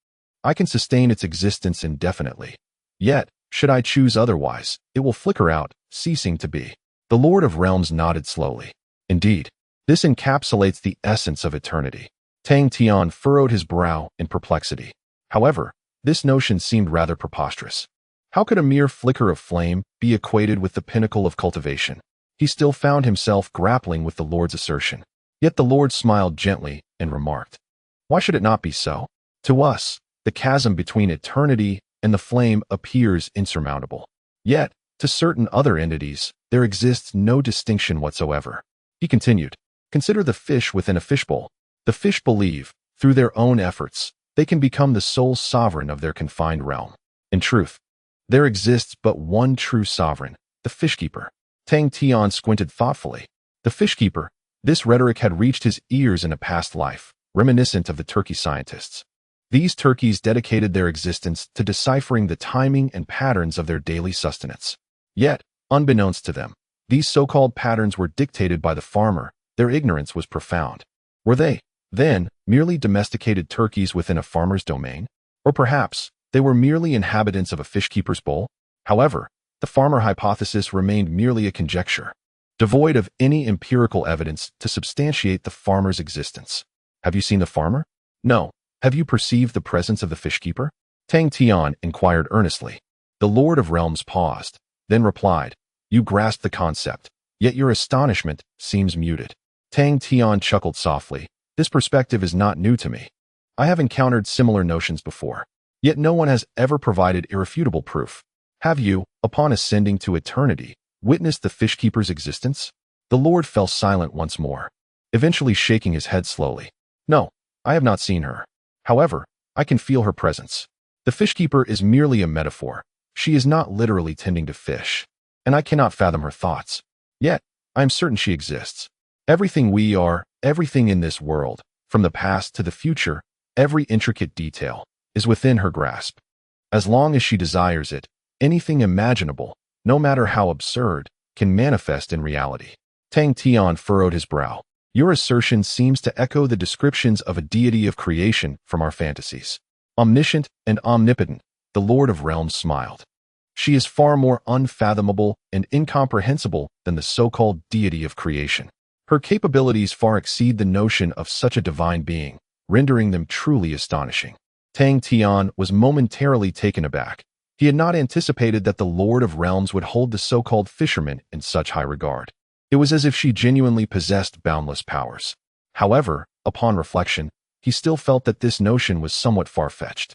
I can sustain its existence indefinitely. Yet, should I choose otherwise, it will flicker out, ceasing to be. The Lord of Realms nodded slowly. Indeed, this encapsulates the essence of eternity. Tang Tian furrowed his brow in perplexity. However, this notion seemed rather preposterous. How could a mere flicker of flame be equated with the pinnacle of cultivation? He still found himself grappling with the Lord's assertion. Yet the Lord smiled gently and remarked, why should it not be so? To us, the chasm between eternity and the flame appears insurmountable. Yet, to certain other entities, there exists no distinction whatsoever. He continued, consider the fish within a fishbowl. The fish believe, through their own efforts, they can become the sole sovereign of their confined realm. In truth, there exists but one true sovereign, the Fishkeeper. Tang Tian squinted thoughtfully. The Fishkeeper. This rhetoric had reached his ears in a past life, reminiscent of the turkey scientists. These turkeys dedicated their existence to deciphering the timing and patterns of their daily sustenance. Yet, unbeknownst to them, these so-called patterns were dictated by the farmer. Their ignorance was profound. Were they, then, merely domesticated turkeys within a farmer's domain? Or perhaps, they were merely inhabitants of a fishkeeper's bowl? However, the farmer hypothesis remained merely a conjecture, devoid of any empirical evidence to substantiate the farmer's existence. Have you seen the farmer? No. Have you perceived the presence of the fishkeeper? Tang Tian inquired earnestly. The Lord of Realms paused, then replied, you grasp the concept, yet your astonishment seems muted. Tang Tian chuckled softly. This perspective is not new to me. I have encountered similar notions before, yet no one has ever provided irrefutable proof. Have you, upon ascending to eternity, witnessed the fishkeeper's existence? The Lord fell silent once more, eventually shaking his head slowly. No, I have not seen her. However, I can feel her presence. The fishkeeper is merely a metaphor. She is not literally tending to fish, and I cannot fathom her thoughts. Yet, I am certain she exists. Everything we are, everything in this world, from the past to the future, every intricate detail, is within her grasp. As long as she desires it, anything imaginable, no matter how absurd, can manifest in reality. Tang Tian furrowed his brow. Your assertion seems to echo the descriptions of a deity of creation from our fantasies. Omniscient and omnipotent, the Lord of Realms smiled. She is far more unfathomable and incomprehensible than the so-called deity of creation. Her capabilities far exceed the notion of such a divine being, rendering them truly astonishing. Tang Tian was momentarily taken aback. He had not anticipated that the Lord of Realms would hold the so-called fisherman in such high regard. It was as if she genuinely possessed boundless powers. However, upon reflection, he still felt that this notion was somewhat far-fetched.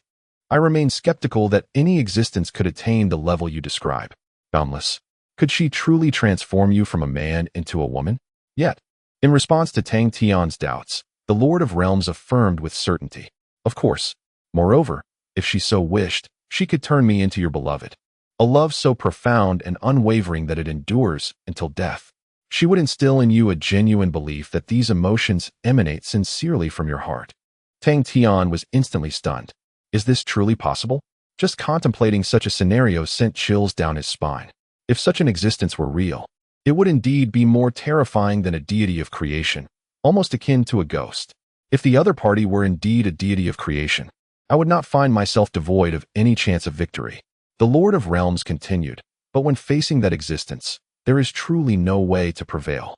I remain skeptical that any existence could attain the level you describe. Boundless. Could she truly transform you from a man into a woman? Yet, in response to Tang Tian's doubts, the Lord of Realms affirmed with certainty. Of course. Moreover, if she so wished, she could turn me into your beloved. A love so profound and unwavering that it endures until death. She would instill in you a genuine belief that these emotions emanate sincerely from your heart. Tang Tian was instantly stunned. Is this truly possible? Just contemplating such a scenario sent chills down his spine. If such an existence were real, it would indeed be more terrifying than a deity of creation, almost akin to a ghost. If the other party were indeed a deity of creation, I would not find myself devoid of any chance of victory. The Lord of Realms continued, but when facing that existence, there is truly no way to prevail.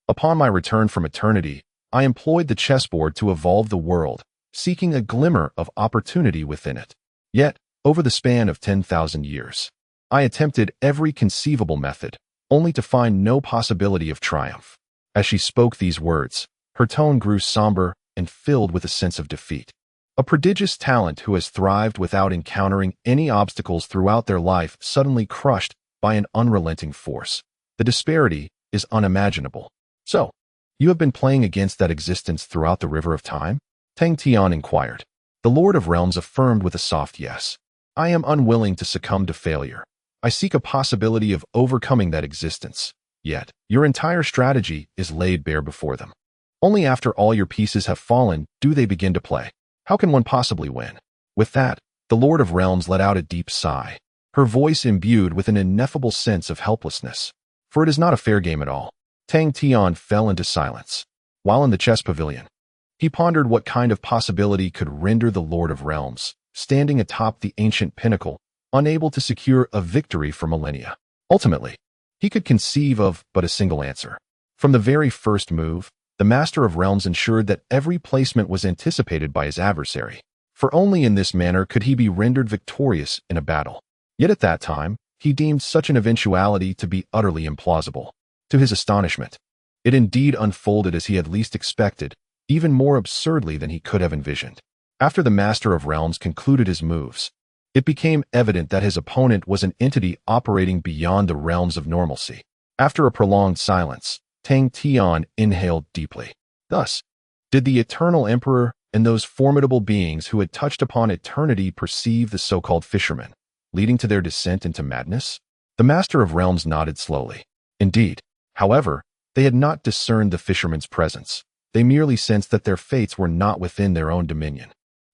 Upon my return from eternity, I employed the chessboard to evolve the world, seeking a glimmer of opportunity within it. Yet, over the span of 10,000 years, I attempted every conceivable method, only to find no possibility of triumph. As she spoke these words, her tone grew somber and filled with a sense of defeat. A prodigious talent who has thrived without encountering any obstacles throughout their life suddenly crushed by an unrelenting force. The disparity is unimaginable. So, you have been playing against that existence throughout the river of time? Tang Tian inquired. The Lord of Realms affirmed with a soft yes. I am unwilling to succumb to failure. I seek a possibility of overcoming that existence. Yet, your entire strategy is laid bare before them. Only after all your pieces have fallen do they begin to play. How can one possibly win? With that, the Lord of Realms let out a deep sigh, her voice imbued with an ineffable sense of helplessness. For it is not a fair game at all. Tang Tian fell into silence. While in the chess pavilion, he pondered what kind of possibility could render the Lord of Realms, standing atop the ancient pinnacle, unable to secure a victory for millennia. Ultimately, he could conceive of but a single answer. From the very first move, the Master of Realms ensured that every placement was anticipated by his adversary, for only in this manner could he be rendered victorious in a battle. Yet at that time, he deemed such an eventuality to be utterly implausible. To his astonishment, it indeed unfolded as he had least expected, even more absurdly than he could have envisioned. After the Master of Realms concluded his moves, it became evident that his opponent was an entity operating beyond the realms of normalcy. After a prolonged silence, Tang Tian inhaled deeply. Thus, did the Eternal Emperor and those formidable beings who had touched upon eternity perceive the so-called fishermen, leading to their descent into madness? The Master of Realms nodded slowly. Indeed, however, they had not discerned the fisherman's presence. They merely sensed that their fates were not within their own dominion.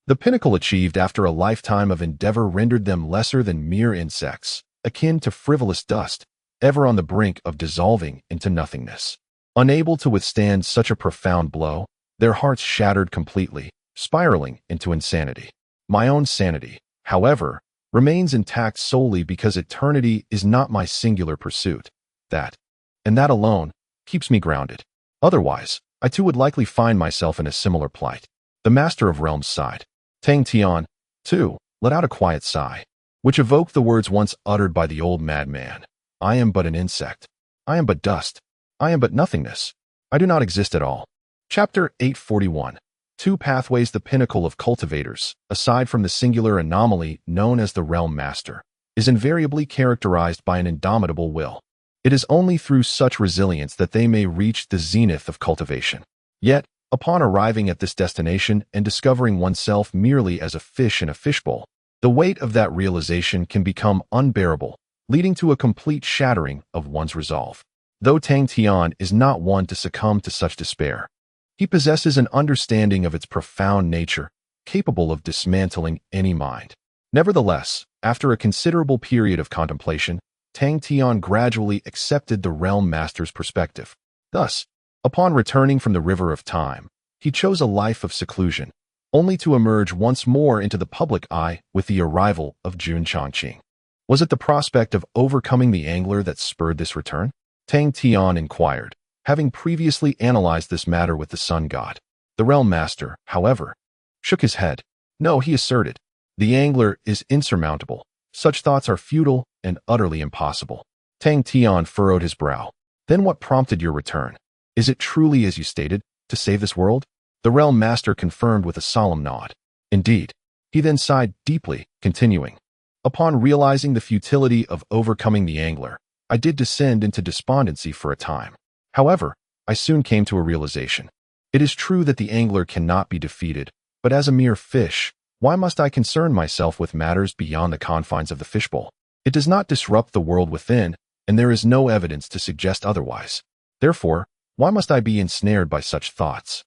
The pinnacle achieved after a lifetime of endeavor rendered them lesser than mere insects, akin to frivolous dust, ever on the brink of dissolving into nothingness. Unable to withstand such a profound blow, their hearts shattered completely, spiraling into insanity. My own sanity, however, remains intact solely because eternity is not my singular pursuit. That, and that alone, keeps me grounded. Otherwise, I too would likely find myself in a similar plight. The Master of Realms sighed. Tang Tian, too, let out a quiet sigh, which evoked the words once uttered by the old madman. I am but an insect. I am but dust. I am but nothingness. I do not exist at all. Chapter 841. Two pathways. The pinnacle of cultivators, aside from the singular anomaly known as the Realm Master, is invariably characterized by an indomitable will. It is only through such resilience that they may reach the zenith of cultivation. Yet, upon arriving at this destination and discovering oneself merely as a fish in a fishbowl, the weight of that realization can become unbearable, leading to a complete shattering of one's resolve. Though Tang Tian is not one to succumb to such despair, he possesses an understanding of its profound nature, capable of dismantling any mind. Nevertheless, after a considerable period of contemplation, Tang Tian gradually accepted the Realm Master's perspective. Thus, Upon returning from the River of Time, he chose a life of seclusion, only to emerge once more into the public eye with the arrival of Jun Changqing. Was it the prospect of overcoming the angler that spurred this return? Tang Tian inquired, having previously analyzed this matter with the sun god. The realm master, however, shook his head. No, he asserted. The angler is insurmountable. Such thoughts are futile and utterly impossible. Tang Tian furrowed his brow. Then what prompted your return? Is it truly as you stated, to save this world? The realm master confirmed with a solemn nod. Indeed. He then sighed deeply, continuing. Upon realizing the futility of overcoming the angler, I did descend into despondency for a time. However, I soon came to a realization. It is true that the angler cannot be defeated, but as a mere fish, why must I concern myself with matters beyond the confines of the fishbowl? It does not disrupt the world within, and there is no evidence to suggest otherwise. Therefore, why must I be ensnared by such thoughts?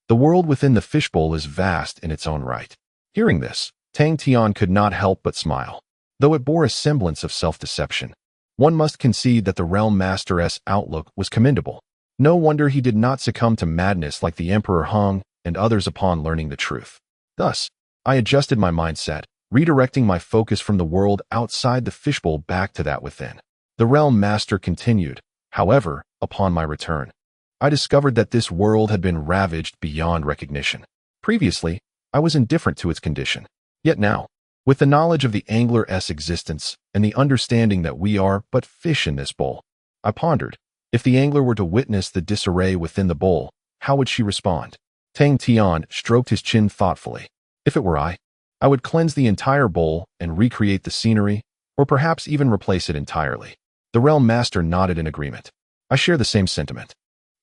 The world within the fishbowl is vast in its own right. Hearing this, Tang Tian could not help but smile. Though it bore a semblance of self-deception, one must concede that the realm master's outlook was commendable. No wonder he did not succumb to madness like the Emperor Hung and others upon learning the truth. Thus, I adjusted my mindset, redirecting my focus from the world outside the fishbowl back to that within. The realm master continued. However, upon my return, I discovered that this world had been ravaged beyond recognition. Previously, I was indifferent to its condition. Yet now, with the knowledge of the angler's existence and the understanding that we are but fish in this bowl, I pondered, if the angler were to witness the disarray within the bowl, how would she respond? Tang Tian stroked his chin thoughtfully. If it were I would cleanse the entire bowl and recreate the scenery, or perhaps even replace it entirely. The realm master nodded in agreement. I share the same sentiment.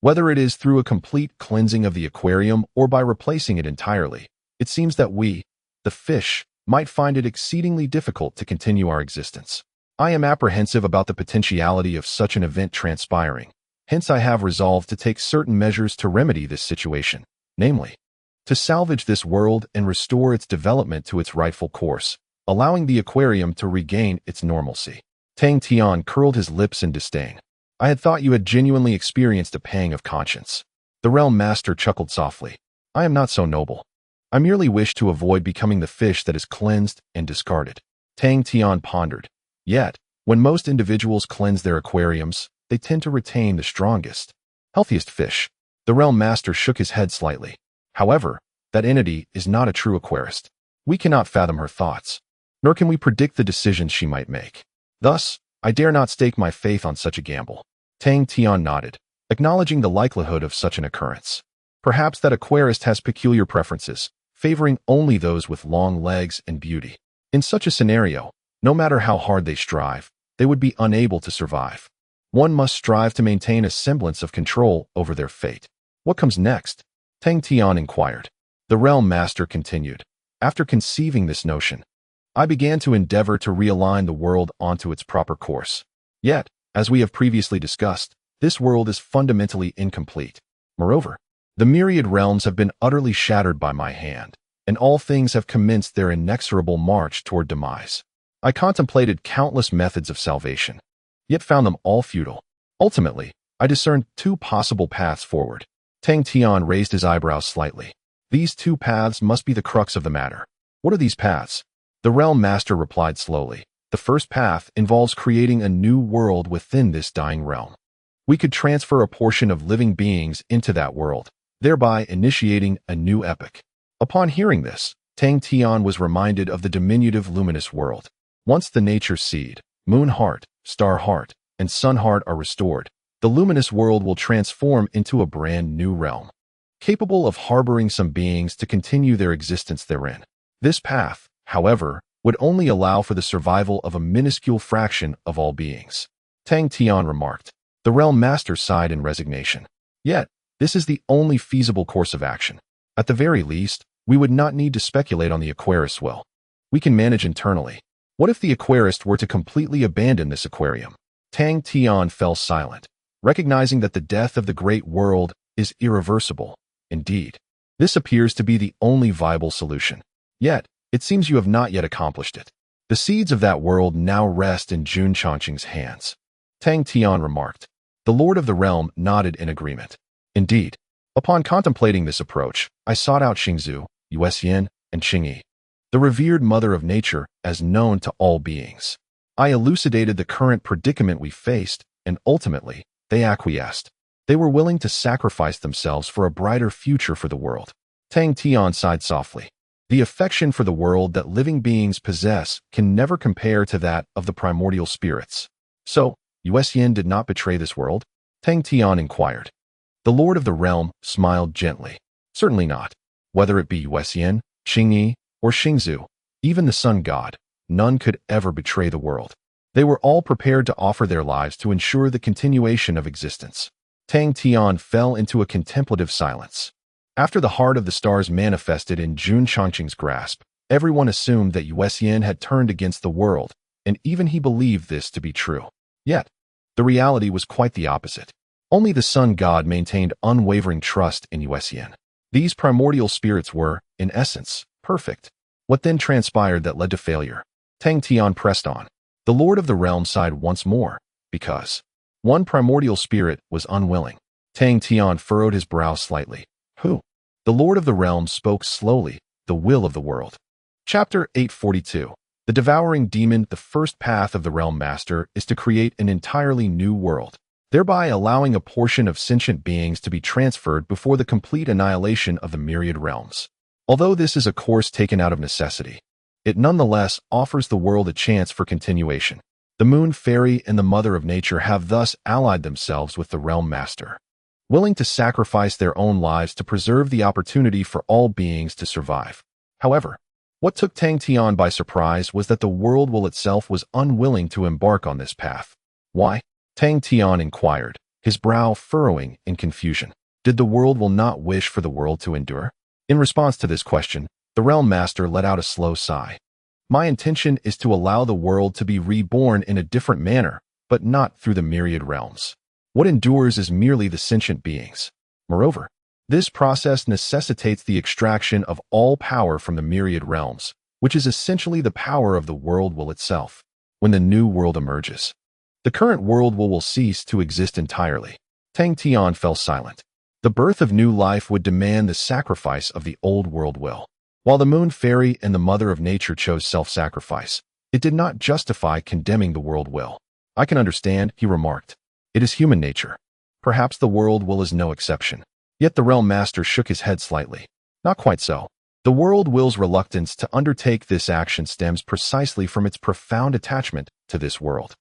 Whether it is through a complete cleansing of the aquarium or by replacing it entirely, it seems that we, the fish, might find it exceedingly difficult to continue our existence. I am apprehensive about the potentiality of such an event transpiring. Hence I have resolved to take certain measures to remedy this situation, namely, to salvage this world and restore its development to its rightful course, allowing the aquarium to regain its normalcy. Tang Tian curled his lips in disdain. I had thought you had genuinely experienced a pang of conscience. The realm master chuckled softly. I am not so noble. I merely wish to avoid becoming the fish that is cleansed and discarded. Tang Tian pondered. Yet, when most individuals cleanse their aquariums, they tend to retain the strongest, healthiest fish. The realm master shook his head slightly. However, that entity is not a true aquarist. We cannot fathom her thoughts, nor can we predict the decisions she might make. Thus, I dare not stake my faith on such a gamble. Tang Tian nodded, acknowledging the likelihood of such an occurrence. Perhaps that aquarist has peculiar preferences, favoring only those with long legs and beauty. In such a scenario, no matter how hard they strive, they would be unable to survive. One must strive to maintain a semblance of control over their fate. What comes next? Tang Tian inquired. The realm master continued. After conceiving this notion, I began to endeavor to realign the world onto its proper course. Yet, as we have previously discussed, this world is fundamentally incomplete. Moreover, the myriad realms have been utterly shattered by my hand, and all things have commenced their inexorable march toward demise. I contemplated countless methods of salvation, yet found them all futile. Ultimately, I discerned two possible paths forward. Tang Tian raised his eyebrows slightly. These two paths must be the crux of the matter. What are these paths? The realm master replied slowly. The first path involves creating a new world within this dying realm. We could transfer a portion of living beings into that world, thereby initiating a new epoch. Upon hearing this, Tang Tian was reminded of the diminutive luminous world. Once the nature seed, moon heart, star heart, and sun heart are restored, the luminous world will transform into a brand new realm, capable of harboring some beings to continue their existence therein. This path, however, would only allow for the survival of a minuscule fraction of all beings. Tang Tian remarked. The realm master sighed in resignation. Yet, this is the only feasible course of action. At the very least, we would not need to speculate on the aquarist's will. We can manage internally. What if the aquarist were to completely abandon this aquarium? Tang Tian fell silent, recognizing that the death of the great world is irreversible. Indeed, this appears to be the only viable solution. Yet, it seems you have not yet accomplished it. The seeds of that world now rest in Jun Changqing's hands. Tang Tian remarked. The Lord of the Realm nodded in agreement. Indeed, upon contemplating this approach, I sought out Xingzhu, Yuxian, and Qingyi, the revered mother of nature as known to all beings. I elucidated the current predicament we faced, and ultimately, they acquiesced. They were willing to sacrifice themselves for a brighter future for the world. Tang Tian sighed softly. The affection for the world that living beings possess can never compare to that of the primordial spirits. So, Yuxian did not betray this world? Tang Tian inquired. The Lord of the Realm smiled gently. Certainly not. Whether it be Yuxian, Qingyi, or Xingzhu, even the sun god, none could ever betray the world. They were all prepared to offer their lives to ensure the continuation of existence. Tang Tian fell into a contemplative silence. After the heart of the stars manifested in Jun Changqing's grasp, everyone assumed that Yuxian had turned against the world, and even he believed this to be true. Yet, the reality was quite the opposite. Only the sun god maintained unwavering trust in Yuxian. These primordial spirits were, in essence, perfect. What then transpired that led to failure? Tang Tian pressed on. The Lord of the Realm sighed once more, because one primordial spirit was unwilling. Tang Tian furrowed his brow slightly. Who? The Lord of the Realm spoke slowly, the will of the world. Chapter 842. The Devouring Demon. The first path of the Realm Master is to create an entirely new world, thereby allowing a portion of sentient beings to be transferred before the complete annihilation of the myriad realms. Although this is a course taken out of necessity, it nonetheless offers the world a chance for continuation. The Moon Fairy and the Mother of Nature have thus allied themselves with the Realm Master, willing to sacrifice their own lives to preserve the opportunity for all beings to survive. However, what took Tang Tian by surprise was that the world will itself was unwilling to embark on this path. Why? Tang Tian inquired, his brow furrowing in confusion. Did the world will not wish for the world to endure? In response to this question, the Realm Master let out a slow sigh. My intention is to allow the world to be reborn in a different manner, but not through the myriad realms. What endures is merely the sentient beings. Moreover, this process necessitates the extraction of all power from the myriad realms, which is essentially the power of the world will itself. When the new world emerges, the current world will cease to exist entirely. Tang Tian fell silent. The birth of new life would demand the sacrifice of the old world will. While the Moon Fairy and the Mother of Nature chose self-sacrifice, it did not justify condemning the world will. I can understand, he remarked. It is human nature. Perhaps the world will is no exception. Yet the Realm Master shook his head slightly. Not quite so. The world will's reluctance to undertake this action stems precisely from its profound attachment to this world.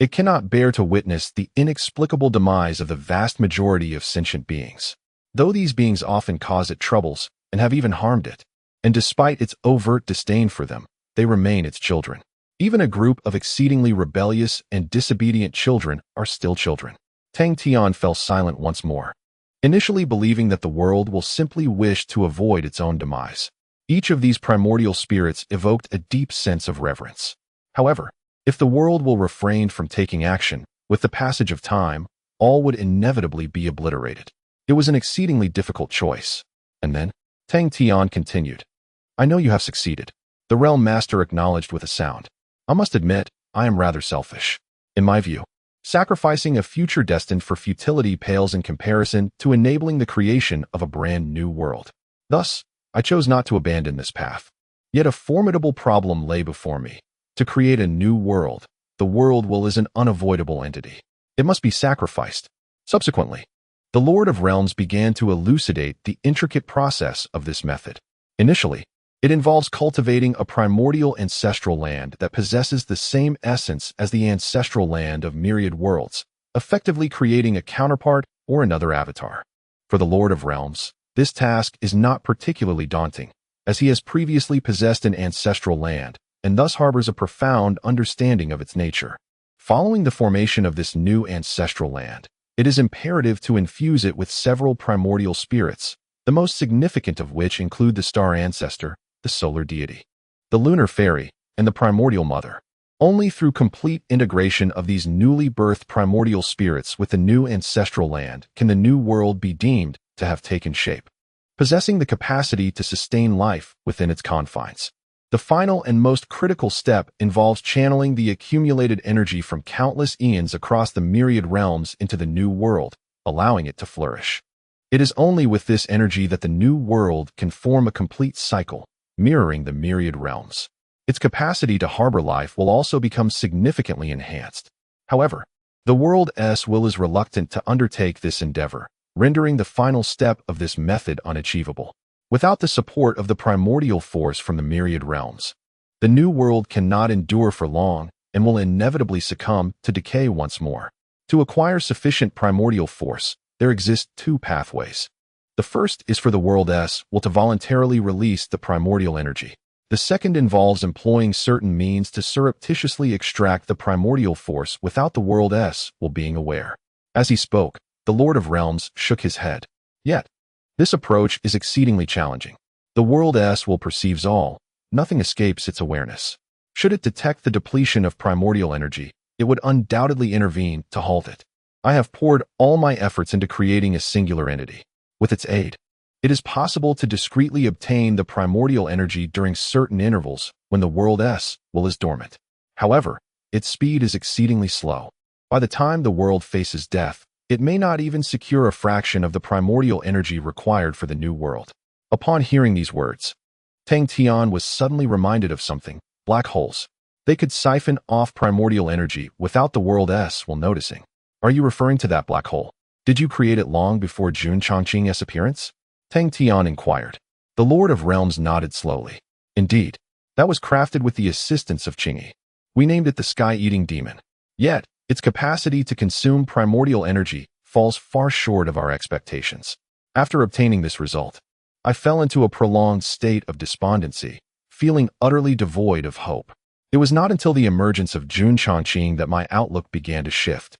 It cannot bear to witness the inexplicable demise of the vast majority of sentient beings, though these beings often cause it troubles and have even harmed it. And despite its overt disdain for them, they remain its children. Even a group of exceedingly rebellious and disobedient children are still children. Tang Tian fell silent once more, initially believing that the world will simply wish to avoid its own demise. Each of these primordial spirits evoked a deep sense of reverence. However, if the world will refrain from taking action, with the passage of time, all would inevitably be obliterated. It was an exceedingly difficult choice. And then, Tang Tian continued. I know you have succeeded. The Realm Master acknowledged with a sound. I must admit, I am rather selfish. In my view, sacrificing a future destined for futility pales in comparison to enabling the creation of a brand new world. Thus, I chose not to abandon this path. Yet a formidable problem lay before me. To create a new world, the world will is an unavoidable entity. It must be sacrificed. Subsequently, the Lord of Realms began to elucidate the intricate process of this method. Initially, it involves cultivating a primordial ancestral land that possesses the same essence as the ancestral land of myriad worlds, effectively creating a counterpart or another avatar. For the Lord of Realms, this task is not particularly daunting, as he has previously possessed an ancestral land and thus harbors a profound understanding of its nature. Following the formation of this new ancestral land, it is imperative to infuse it with several primordial spirits, the most significant of which include the star ancestor, the solar deity, the lunar fairy, and the primordial mother. Only through complete integration of these newly birthed primordial spirits with the new ancestral land can the new world be deemed to have taken shape, possessing the capacity to sustain life within its confines. The final and most critical step involves channeling the accumulated energy from countless eons across the myriad realms into the new world, allowing it to flourish. It is only with this energy that the new world can form a complete cycle, mirroring the myriad realms. Its capacity to harbor life will also become significantly enhanced. However, the world's will is reluctant to undertake this endeavor, rendering the final step of this method unachievable. Without the support of the primordial force from the myriad realms, the new world cannot endure for long and will inevitably succumb to decay once more. To acquire sufficient primordial force, there exist two pathways. The first is for the world's will to voluntarily release the primordial energy. The second involves employing certain means to surreptitiously extract the primordial force without the world's will being aware. As he spoke, the Lord of Realms shook his head. Yet, this approach is exceedingly challenging. The world's will perceives all. Nothing escapes its awareness. Should it detect the depletion of primordial energy, it would undoubtedly intervene to halt it. I have poured all my efforts into creating a singular entity. With its aid, it is possible to discreetly obtain the primordial energy during certain intervals when the world's will is dormant. However, its speed is exceedingly slow. By the time the world faces death, it may not even secure a fraction of the primordial energy required for the new world. Upon hearing these words, Tang Tian was suddenly reminded of something: black holes. They could siphon off primordial energy without the world's will noticing. Are you referring to that black hole? Did you create it long before Jun Chongqing's appearance? Tang Tian inquired. The Lord of Realms nodded slowly. Indeed, that was crafted with the assistance of Qingyi. We named it the Sky-Eating Demon. Yet, its capacity to consume primordial energy falls far short of our expectations. After obtaining this result, I fell into a prolonged state of despondency, feeling utterly devoid of hope. It was not until the emergence of Jun Chongqing that my outlook began to shift.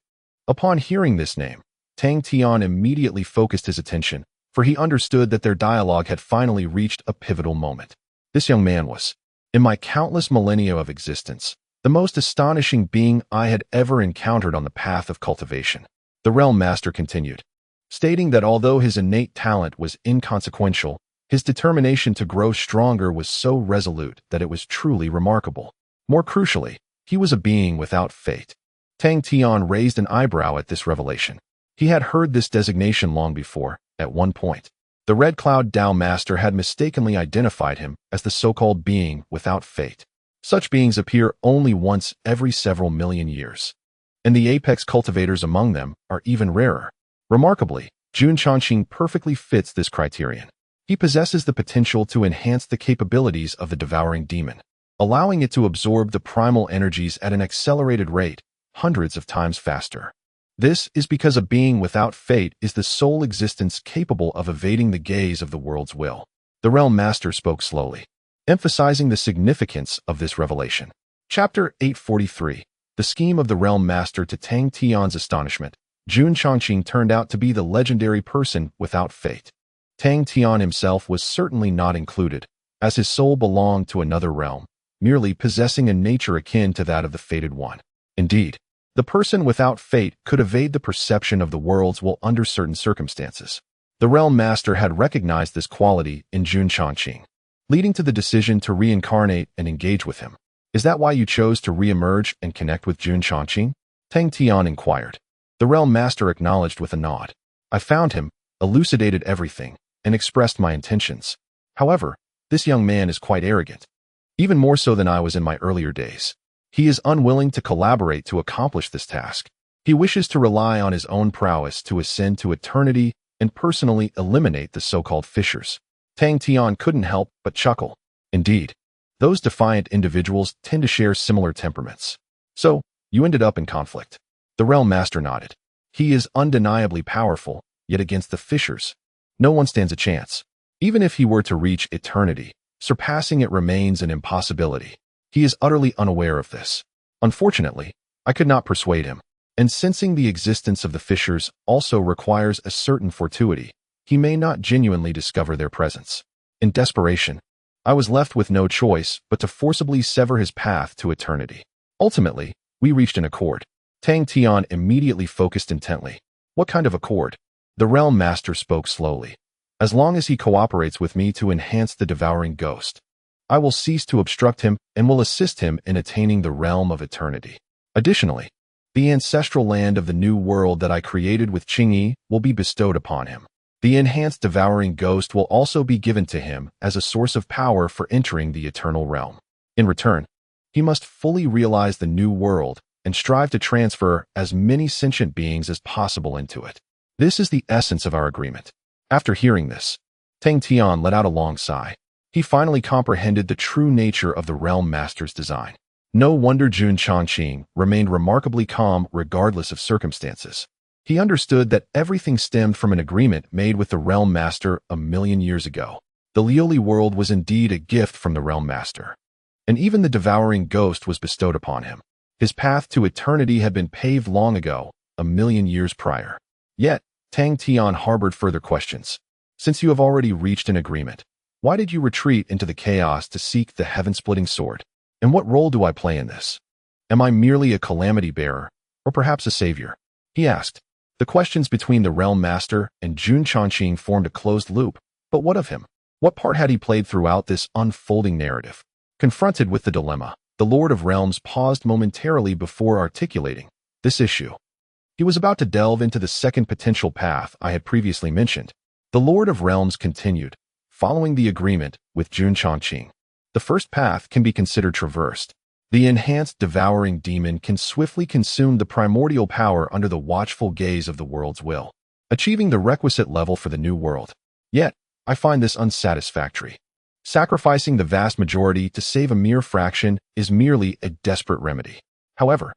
Upon hearing this name, Tang Tian immediately focused his attention, for he understood that their dialogue had finally reached a pivotal moment. This young man was, in my countless millennia of existence, the most astonishing being I had ever encountered on the path of cultivation. The Realm Master continued, stating that although his innate talent was inconsequential, his determination to grow stronger was so resolute that it was truly remarkable. More crucially, he was a being without fate. Tang Tian raised an eyebrow at this revelation. He had heard this designation long before. At one point, the Red Cloud Dao Master had mistakenly identified him as the so-called being without fate. Such beings appear only once every several million years, and the apex cultivators among them are even rarer. Remarkably, Jun Chongqing perfectly fits this criterion. He possesses the potential to enhance the capabilities of the devouring demon, allowing it to absorb the primal energies at an accelerated rate, hundreds of times faster. This is because a being without fate is the sole existence capable of evading the gaze of the world's will. The Realm Master spoke slowly, emphasizing the significance of this revelation. Chapter 843. The scheme of the Realm Master. To Tang Tian's astonishment, Jun Chongqing turned out to be the legendary person without fate. Tang Tian himself was certainly not included, as his soul belonged to another realm, merely possessing a nature akin to that of the fated one. Indeed, the person without fate could evade the perception of the world's will under certain circumstances. The Realm Master had recognized this quality in Jun Chongqing, leading to the decision to reincarnate and engage with him. Is that why you chose to re-emerge and connect with Jun Chongqing? Tang Tian inquired. The Realm Master acknowledged with a nod. I found him, elucidated everything, and expressed my intentions. However, this young man is quite arrogant, even more so than I was in my earlier days. He is unwilling to collaborate to accomplish this task. He wishes to rely on his own prowess to ascend to eternity and personally eliminate the so-called fissures. Tang Tian couldn't help but chuckle. Indeed, those defiant individuals tend to share similar temperaments. So, you ended up in conflict. The Realm Master nodded. He is undeniably powerful, yet against the fissures, no one stands a chance. Even if he were to reach eternity, surpassing it remains an impossibility. He is utterly unaware of this. Unfortunately, I could not persuade him, and sensing the existence of the fissures also requires a certain fortuity, he may not genuinely discover their presence. In desperation, I was left with no choice but to forcibly sever his path to eternity. Ultimately, we reached an accord. Tang Tian immediately focused intently. What kind of accord? The Realm Master spoke slowly. As long as he cooperates with me to enhance the devouring ghost, I will cease to obstruct him and will assist him in attaining the realm of eternity. Additionally, the ancestral land of the new world that I created with Qingyi will be bestowed upon him. The enhanced devouring ghost will also be given to him as a source of power for entering the eternal realm. In return, he must fully realize the new world and strive to transfer as many sentient beings as possible into it. This is the essence of our agreement. After hearing this, Tang Tian let out a long sigh. He finally comprehended the true nature of the Realm Master's design. No wonder Jun Changqing remained remarkably calm regardless of circumstances. He understood that everything stemmed from an agreement made with the Realm Master 1,000,000 years ago. The Lioli world was indeed a gift from the Realm Master, and even the devouring ghost was bestowed upon him. His path to eternity had been paved long ago, 1,000,000 years prior. Yet, Tang Tian harbored further questions. Since you have already reached an agreement, why did you retreat into the chaos to seek the heaven-splitting sword? And what role do I play in this? Am I merely a calamity bearer, or perhaps a savior? He asked. The questions between the Realm Master and Jun Changqing formed a closed loop, but what of him? What part had he played throughout this unfolding narrative? Confronted with the dilemma, the Lord of Realms paused momentarily before articulating this issue. He was about to delve into the second potential path I had previously mentioned. The Lord of Realms continued, following the agreement with Jun Changqing. The first path can be considered traversed. The enhanced devouring demon can swiftly consume the primordial power under the watchful gaze of the world's will, achieving the requisite level for the new world. Yet, I find this unsatisfactory. Sacrificing the vast majority to save a mere fraction is merely a desperate remedy. However,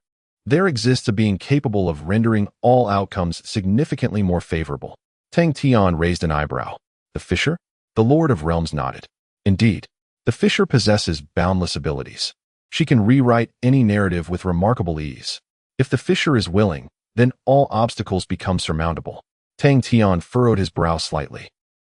there exists a being capable of rendering all outcomes significantly more favorable. Tang Tian raised an eyebrow. The Fisher? The Lord of Realms nodded. Indeed, the Fisher possesses boundless abilities. She can rewrite any narrative with remarkable ease. If the Fisher is willing, then all obstacles become surmountable. Tang Tian furrowed his brow slightly.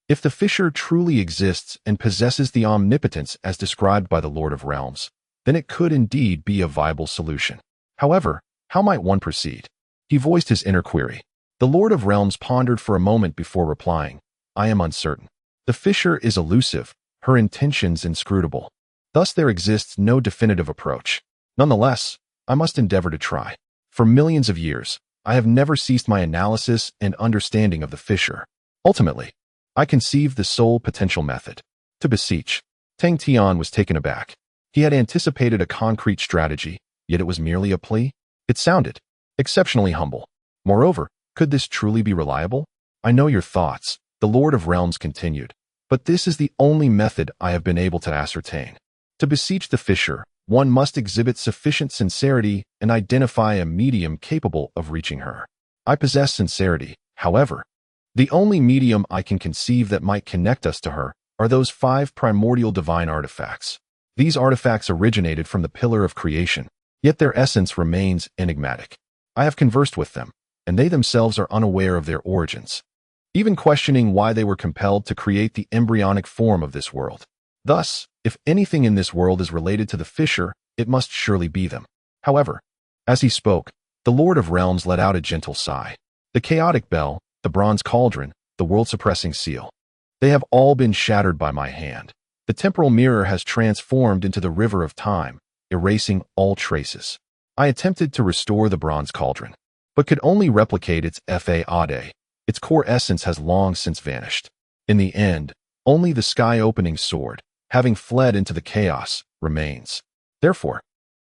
If the Fisher truly exists and possesses the omnipotence as described by the Lord of Realms, then it could indeed be a viable solution. However, how might one proceed? He voiced his inner query. The Lord of Realms pondered for a moment before replying. I am uncertain. The Fisher is elusive, her intentions inscrutable. Thus there exists no definitive approach. Nonetheless, I must endeavor to try. For millions of years, I have never ceased my analysis and understanding of the Fisher. Ultimately, I conceived the sole potential method: to beseech. Tang Tian was taken aback. He had anticipated a concrete strategy, yet it was merely a plea. It sounded exceptionally humble. Moreover, could this truly be reliable? I know your thoughts, the Lord of Realms continued, but this is the only method I have been able to ascertain. To beseech the Fisher, one must exhibit sufficient sincerity and identify a medium capable of reaching her. I possess sincerity, however. The only medium I can conceive that might connect us to her are those 5 primordial divine artifacts. These artifacts originated from the Pillar of Creation, yet their essence remains enigmatic. I have conversed with them, and they themselves are unaware of their origins, even questioning why they were compelled to create the embryonic form of this world. Thus, if anything in this world is related to the Fisher, it must surely be them. However, as he spoke, the Lord of Realms let out a gentle sigh. The chaotic bell, the bronze cauldron, the world-suppressing seal. They have all been shattered by my hand. The temporal mirror has transformed into the river of time, erasing all traces. I attempted to restore the bronze cauldron, but could only replicate its fade. Its core essence has long since vanished. In the end, only the sky-opening sword, having fled into the chaos, remains. Therefore,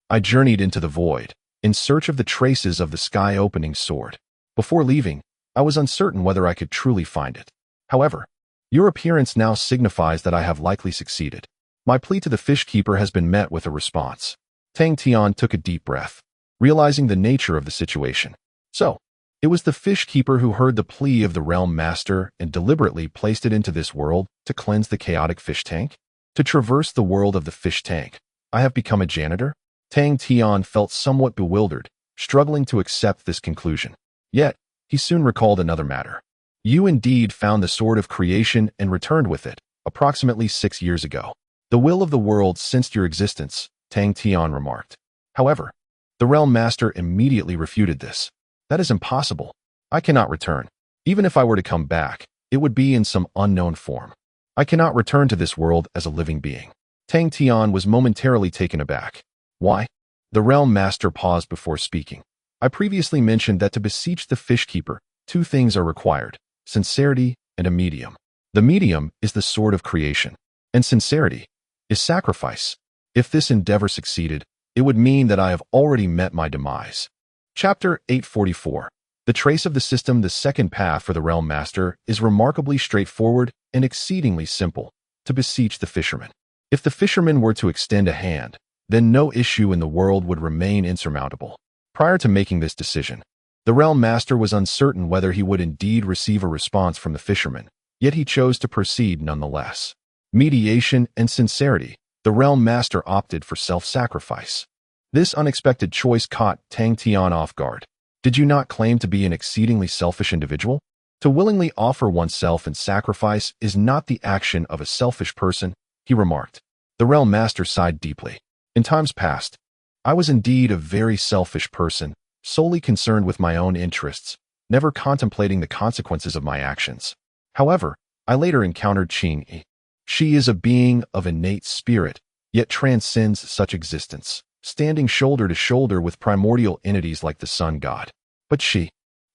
I journeyed into the void, in search of the traces of the sky-opening sword. Before leaving, I was uncertain whether I could truly find it. However, your appearance now signifies that I have likely succeeded. My plea to the fish keeper has been met with a response. Tang Tian took a deep breath, realizing the nature of the situation. So, it was the fish keeper who heard the plea of the Realm Master and deliberately placed it into this world to cleanse the chaotic fish tank? To traverse the world of the fish tank, I have become a janitor? Tang Tian felt somewhat bewildered, struggling to accept this conclusion. Yet, he soon recalled another matter. You indeed found the Sword of Creation and returned with it, approximately 6 years ago. The will of the world sensed your existence, Tang Tian remarked. However, the Realm Master immediately refuted this. That is impossible. I cannot return. Even if I were to come back, it would be in some unknown form. I cannot return to this world as a living being. Tang Tian was momentarily taken aback. Why? The Realm Master paused before speaking. I previously mentioned that to beseech the fish keeper, 2 things are required: sincerity and a medium. The medium is the sword of creation, and sincerity is sacrifice. If this endeavor succeeded, it would mean that I have already met my demise. Chapter 844. The trace of the system. The second path for the Realm Master is remarkably straightforward and exceedingly simple: to beseech the fisherman. If the fisherman were to extend a hand, then no issue in the world would remain insurmountable. Prior to making this decision, the Realm Master was uncertain whether he would indeed receive a response from the fisherman, yet he chose to proceed nonetheless. Mediation and sincerity. The Realm Master opted for self-sacrifice. This unexpected choice caught Tang Tian off guard. Did you not claim to be an exceedingly selfish individual? To willingly offer oneself in sacrifice is not the action of a selfish person, he remarked. The Realm Master sighed deeply. In times past, I was indeed a very selfish person, solely concerned with my own interests, never contemplating the consequences of my actions. However, I later encountered Qing Yi. She is a being of innate spirit, yet transcends such existence, standing shoulder to shoulder with primordial entities like the sun god. But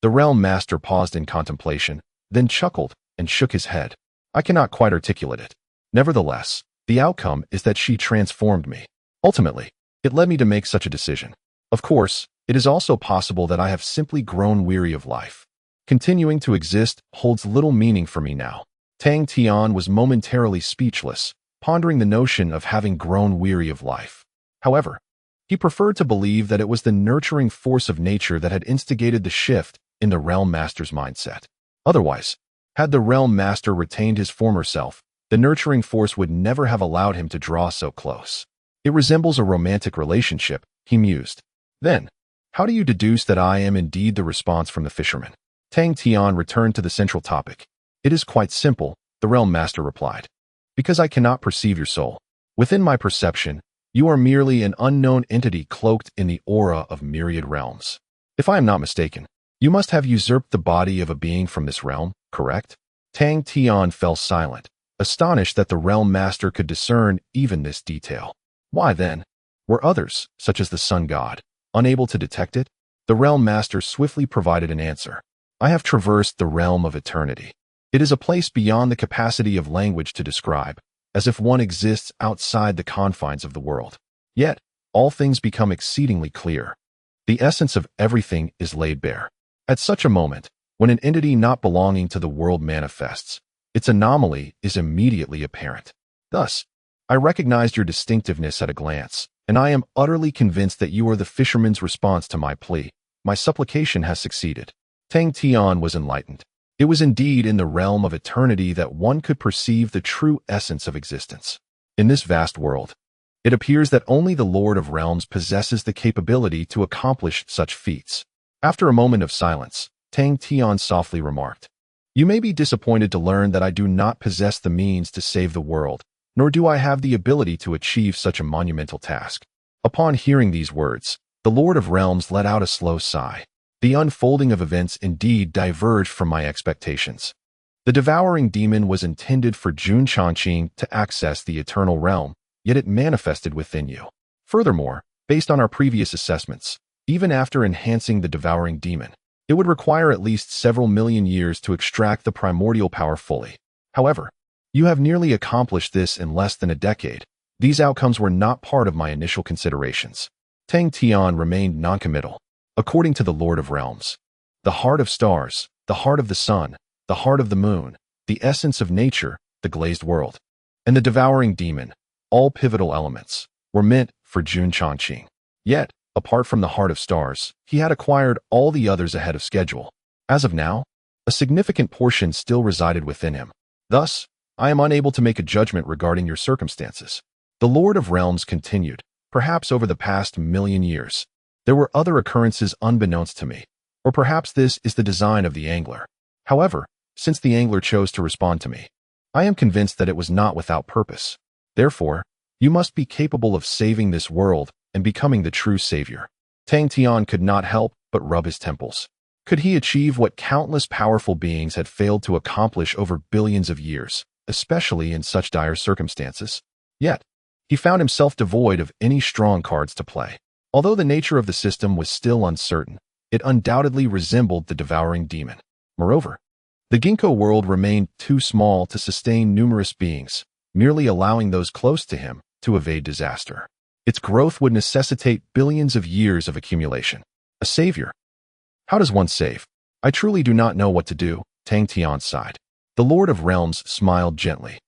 the Realm Master paused in contemplation, then chuckled and shook his head. I cannot quite articulate it. Nevertheless, the outcome is that she transformed me. Ultimately, it led me to make such a decision. Of course, it is also possible that I have simply grown weary of life. Continuing to exist holds little meaning for me now. Tang Tian was momentarily speechless, pondering the notion of having grown weary of life. However, he preferred to believe that it was the nurturing force of nature that had instigated the shift in the Realm Master's mindset. Otherwise, had the Realm Master retained his former self, the nurturing force would never have allowed him to draw so close. It resembles a romantic relationship, he mused. Then, how do you deduce that I am indeed the response from the fisherman? Tang Tian returned to the central topic. It is quite simple, the Realm Master replied. Because I cannot perceive your soul. Within my perception, you are merely an unknown entity cloaked in the aura of myriad realms. If I am not mistaken, you must have usurped the body of a being from this realm, correct? Tang Tian fell silent, astonished that the Realm Master could discern even this detail. Why then? Were others, such as the sun god, unable to detect it? The Realm Master swiftly provided an answer. I have traversed the realm of eternity. It is a place beyond the capacity of language to describe, as if one exists outside the confines of the world. Yet, all things become exceedingly clear. The essence of everything is laid bare. At such a moment, when an entity not belonging to the world manifests, its anomaly is immediately apparent. Thus, I recognized your distinctiveness at a glance, and I am utterly convinced that you are the fisherman's response to my plea. My supplication has succeeded. Tang Tian was enlightened. It was indeed in the realm of eternity that one could perceive the true essence of existence. In this vast world, it appears that only the Lord of Realms possesses the capability to accomplish such feats. After a moment of silence, Tang Tian softly remarked, You may be disappointed to learn that I do not possess the means to save the world, nor do I have the ability to achieve such a monumental task. Upon hearing these words, the Lord of Realms let out a slow sigh. The unfolding of events indeed diverged from my expectations. The devouring demon was intended for Jun Changqing to access the eternal realm, yet it manifested within you. Furthermore, based on our previous assessments, even after enhancing the devouring demon, it would require at least several million years to extract the primordial power fully. However, you have nearly accomplished this in less than a decade. These outcomes were not part of my initial considerations. Tang Tian remained noncommittal. According to the Lord of Realms, the heart of stars, the heart of the sun, the heart of the moon, the essence of nature, the glazed world, and the devouring demon, all pivotal elements, were meant for Jun Changqing. Yet, apart from the heart of stars, he had acquired all the others ahead of schedule. As of now, a significant portion still resided within him. Thus, I am unable to make a judgment regarding your circumstances. The Lord of Realms continued, perhaps over the past million years. There were other occurrences unbeknownst to me, or perhaps this is the design of the angler. However, since the angler chose to respond to me, I am convinced that it was not without purpose. Therefore, you must be capable of saving this world and becoming the true savior. Tang Tian could not help but rub his temples. Could he achieve what countless powerful beings had failed to accomplish over billions of years, especially in such dire circumstances? Yet, he found himself devoid of any strong cards to play. Although the nature of the system was still uncertain, it undoubtedly resembled the devouring demon. Moreover, The ginkgo world remained too small to sustain numerous beings, merely allowing those close to him to evade disaster. Its growth would necessitate billions of years of accumulation. A savior. How does one save? I truly do not know what to do, Tang Tian sighed. The Lord of Realms smiled gently.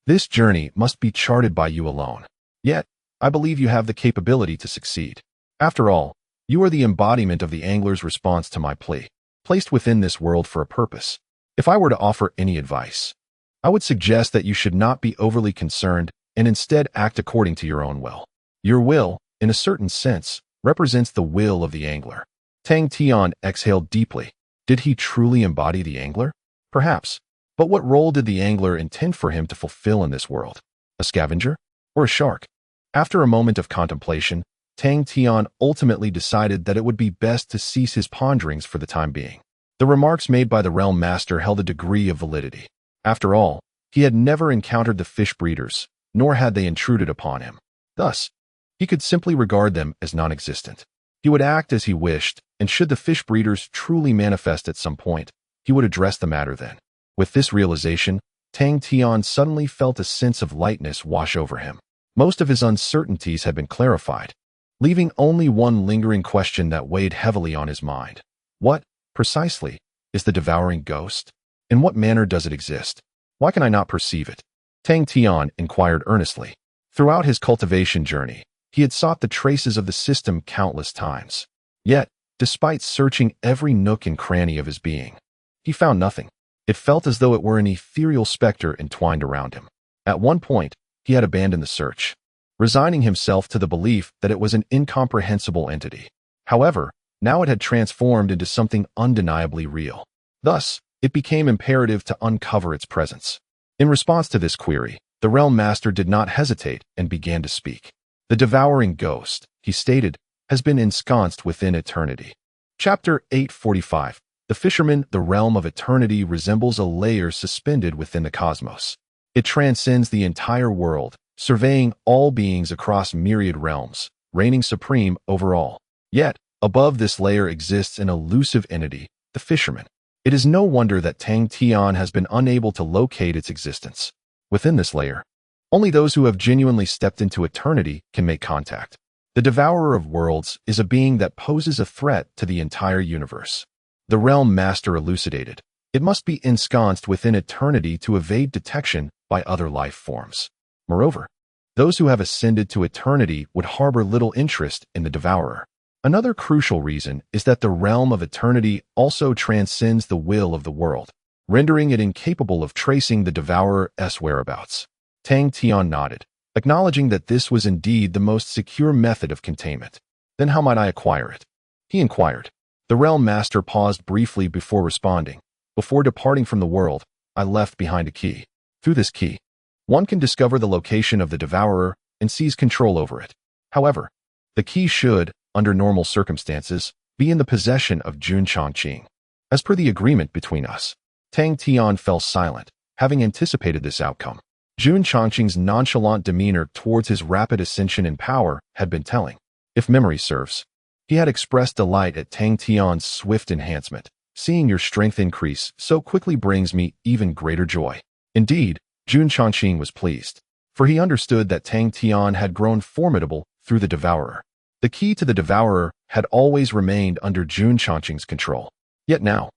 This journey must be charted by you alone. Yet, I believe you have the capability to succeed. After all, you are the embodiment of the angler's response to my plea, placed within this world for a purpose. If I were to offer any advice, I would suggest that you should not be overly concerned and instead act according to your own will. Your will, in a certain sense, represents the will of the angler. Tang Tian exhaled deeply. Did he truly embody the angler? Perhaps. But what role did the angler intend for him to fulfill in this world? A scavenger? Or a shark? After a moment of contemplation, Tang Tian ultimately decided that it would be best to cease his ponderings for the time being. The remarks made by the Realm Master held a degree of validity. After all, he had never encountered the fish breeders, nor had they intruded upon him. Thus, he could simply regard them as non-existent. He would act as he wished, and should the fish breeders truly manifest at some point, he would address the matter then. With this realization, Tang Tian suddenly felt a sense of lightness wash over him. Most of his uncertainties had been clarified, leaving only one lingering question that weighed heavily on his mind. What, precisely, is the devouring ghost? In what manner does it exist? Why can I not perceive it? Tang Tian inquired earnestly. Throughout his cultivation journey, he had sought the traces of the system countless times. Yet, despite searching every nook and cranny of his being, he found nothing. It felt as though it were an ethereal specter entwined around him. At one point, he had abandoned the search, resigning himself to the belief that it was an incomprehensible entity. However, now it had transformed into something undeniably real. Thus, it became imperative to uncover its presence. In response to this query, the Realm Master did not hesitate and began to speak. The devouring ghost, he stated, has been ensconced within eternity. Chapter 845. The fisherman, the realm of eternity resembles a layer suspended within the cosmos. It transcends the entire world, surveying all beings across myriad realms, reigning supreme over all. Yet, above this layer exists an elusive entity, the fisherman. It is no wonder that Tang Tian has been unable to locate its existence. Within this layer, only those who have genuinely stepped into eternity can make contact. The Devourer of Worlds is a being that poses a threat to the entire universe. The Realm Master elucidated. It must be ensconced within eternity to evade detection by other life forms. Moreover, those who have ascended to eternity would harbor little interest in the Devourer. Another crucial reason is that the realm of eternity also transcends the will of the world, rendering it incapable of tracing the Devourer's whereabouts. Tang Tian nodded, acknowledging that this was indeed the most secure method of containment. Then how might I acquire it? He inquired. The Realm Master paused briefly before responding. Before departing from the world, I left behind a key. Through this key, one can discover the location of the Devourer and seize control over it. However, the key should, under normal circumstances, be in the possession of Jun Chongqing. As per the agreement between us, Tang Tian fell silent, having anticipated this outcome. Jun Chongqing's nonchalant demeanor towards his rapid ascension in power had been telling. If memory serves, he had expressed delight at Tang Tian's swift enhancement. Seeing your strength increase so quickly brings me even greater joy. Indeed, Jun Chongqing was pleased, for he understood that Tang Tian had grown formidable through the Devourer. The key to the Devourer had always remained under Jun Chongqing's control. Yet now,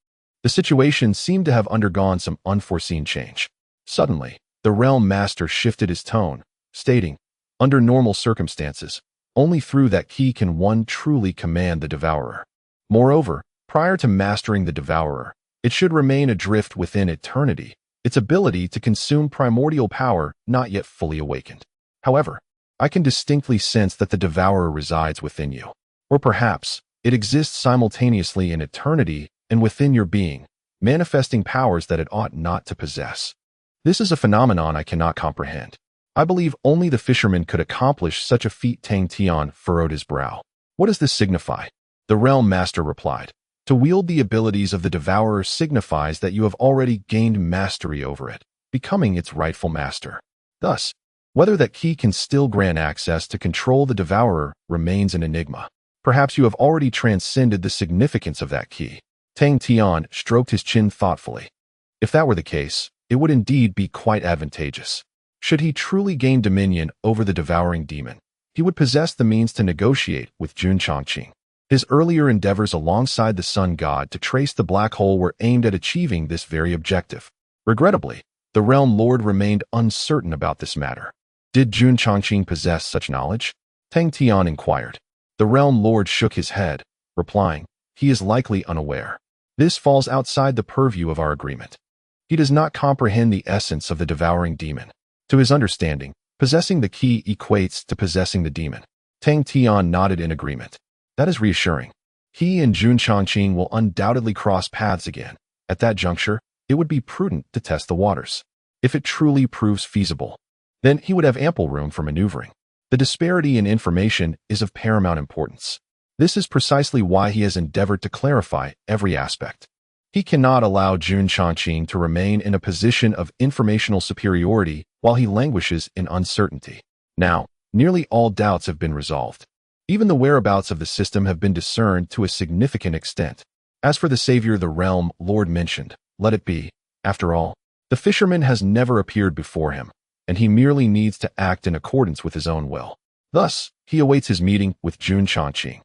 the situation seemed to have undergone some unforeseen change. Suddenly, the Realm Master shifted his tone, stating, under normal circumstances, only through that key can one truly command the Devourer. Moreover, prior to mastering the Devourer, it should remain adrift within eternity, its ability to consume primordial power not yet fully awakened. However, I can distinctly sense that the Devourer resides within you. Or perhaps, it exists simultaneously in eternity and within your being, manifesting powers that it ought not to possess. This is a phenomenon I cannot comprehend. I believe only the fisherman could accomplish such a feat. Tang Tian furrowed his brow. What does this signify? The Realm Master replied. To wield the abilities of the Devourer signifies that you have already gained mastery over it, becoming its rightful master. Thus, whether that key can still grant access to control the Devourer remains an enigma. Perhaps you have already transcended the significance of that key. Tang Tian stroked his chin thoughtfully. If that were the case, it would indeed be quite advantageous. Should he truly gain dominion over the devouring demon, he would possess the means to negotiate with Jun Chongqing. His earlier endeavors alongside the sun god to trace the black hole were aimed at achieving this very objective. Regrettably, the realm lord remained uncertain about this matter. Did Jun Chongqing possess such knowledge? Tang Tian inquired. The realm lord shook his head, replying, he is likely unaware. This falls outside the purview of our agreement. He does not comprehend the essence of the devouring demon. To his understanding, possessing the key equates to possessing the demon. Tang Tian nodded in agreement. That is reassuring. He and Jun Chongqing will undoubtedly cross paths again. At that juncture, it would be prudent to test the waters. If it truly proves feasible, then he would have ample room for maneuvering. The disparity in information is of paramount importance. This is precisely why he has endeavored to clarify every aspect. He cannot allow Jun Chongqing to remain in a position of informational superiority while he languishes in uncertainty. Now, nearly all doubts have been resolved. Even the whereabouts of the system have been discerned to a significant extent. As for the savior the realm lord mentioned, let it be. After all, the fisherman has never appeared before him, and he merely needs to act in accordance with his own will. Thus, he awaits his meeting with Jun Chongqing.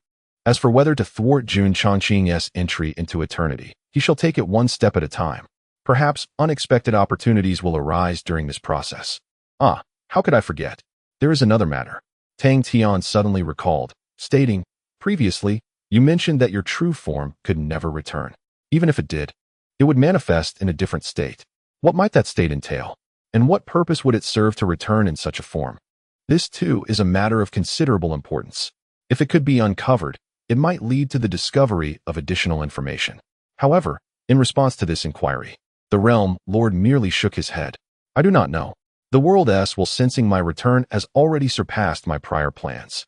As for whether to thwart Jun Chongqing's entry into eternity, he shall take it one step at a time. Perhaps unexpected opportunities will arise during this process. Ah, how could I forget? There is another matter. Tang Tian suddenly recalled, stating, previously, you mentioned that your true form could never return. Even if it did, it would manifest in a different state. What might that state entail? And what purpose would it serve to return in such a form? This, too, is a matter of considerable importance. If it could be uncovered, it might lead to the discovery of additional information. However, in response to this inquiry, the realm lord merely shook his head. I do not know. The world S will sensing my return has already surpassed my prior plans.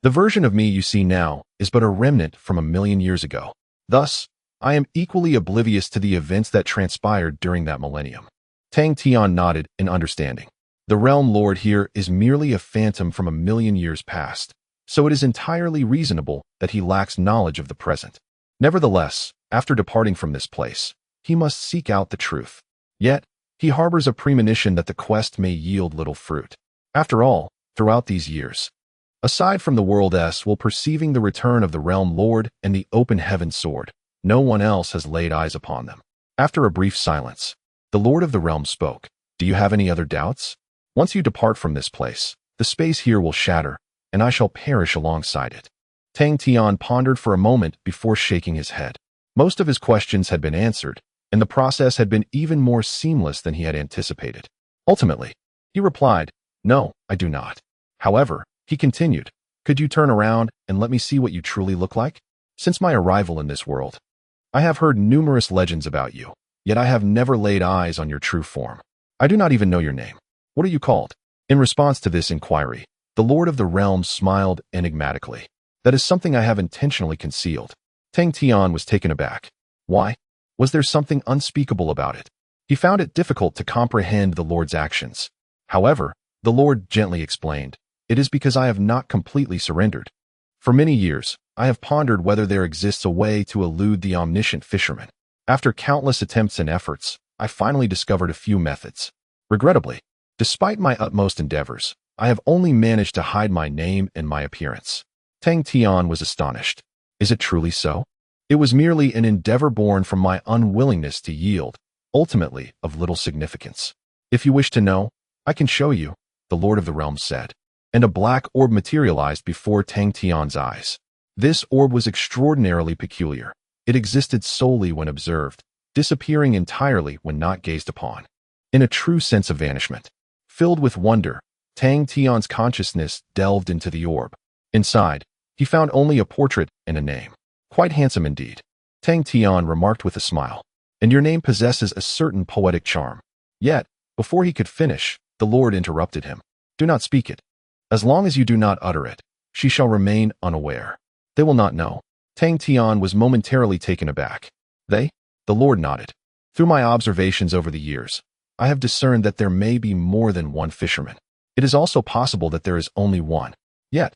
The version of me you see now is but a remnant from 1,000,000 years ago. Thus, I am equally oblivious to the events that transpired during that millennium. Tang Tian nodded in understanding. The realm lord here is merely a phantom from 1,000,000 years past, so it is entirely reasonable that he lacks knowledge of the present. Nevertheless, after departing from this place, he must seek out the truth. Yet, he harbors a premonition that the quest may yield little fruit. After all, throughout these years, aside from the world S while perceiving the return of the realm lord and the open heaven sword, no one else has laid eyes upon them. After a brief silence, the lord of the realm spoke. Do you have any other doubts? Once you depart from this place, the space here will shatter, and I shall perish alongside it. Tang Tian pondered for a moment before shaking his head. Most of his questions had been answered, and the process had been even more seamless than he had anticipated. Ultimately, he replied, no, I do not. However, he continued, could you turn around and let me see what you truly look like? Since my arrival in this world, I have heard numerous legends about you, yet I have never laid eyes on your true form. I do not even know your name. What are you called? In response to this inquiry, the Lord of the Realm smiled enigmatically. That is something I have intentionally concealed. Tang Tian was taken aback. Why? Was there something unspeakable about it? He found it difficult to comprehend the Lord's actions. However, the Lord gently explained, it is because I have not completely surrendered. For many years, I have pondered whether there exists a way to elude the omniscient fisherman. After countless attempts and efforts, I finally discovered a few methods. Regrettably, despite my utmost endeavors, I have only managed to hide my name and my appearance. Tang Tian was astonished. Is it truly so? It was merely an endeavor born from my unwillingness to yield, ultimately of little significance. If you wish to know, I can show you, the Lord of the Realm said, and a black orb materialized before Tang Tian's eyes. This orb was extraordinarily peculiar. It existed solely when observed, disappearing entirely when not gazed upon. In a true sense of vanishment, filled with wonder, Tang Tian's consciousness delved into the orb. Inside, he found only a portrait and a name. Quite handsome indeed. Tang Tian remarked with a smile. And your name possesses a certain poetic charm. Yet, before he could finish, the Lord interrupted him. Do not speak it. As long as you do not utter it, she shall remain unaware. They will not know. Tang Tian was momentarily taken aback. They? The Lord nodded. Through my observations over the years, I have discerned that there may be more than one fisherman. It is also possible that there is only one. Yet,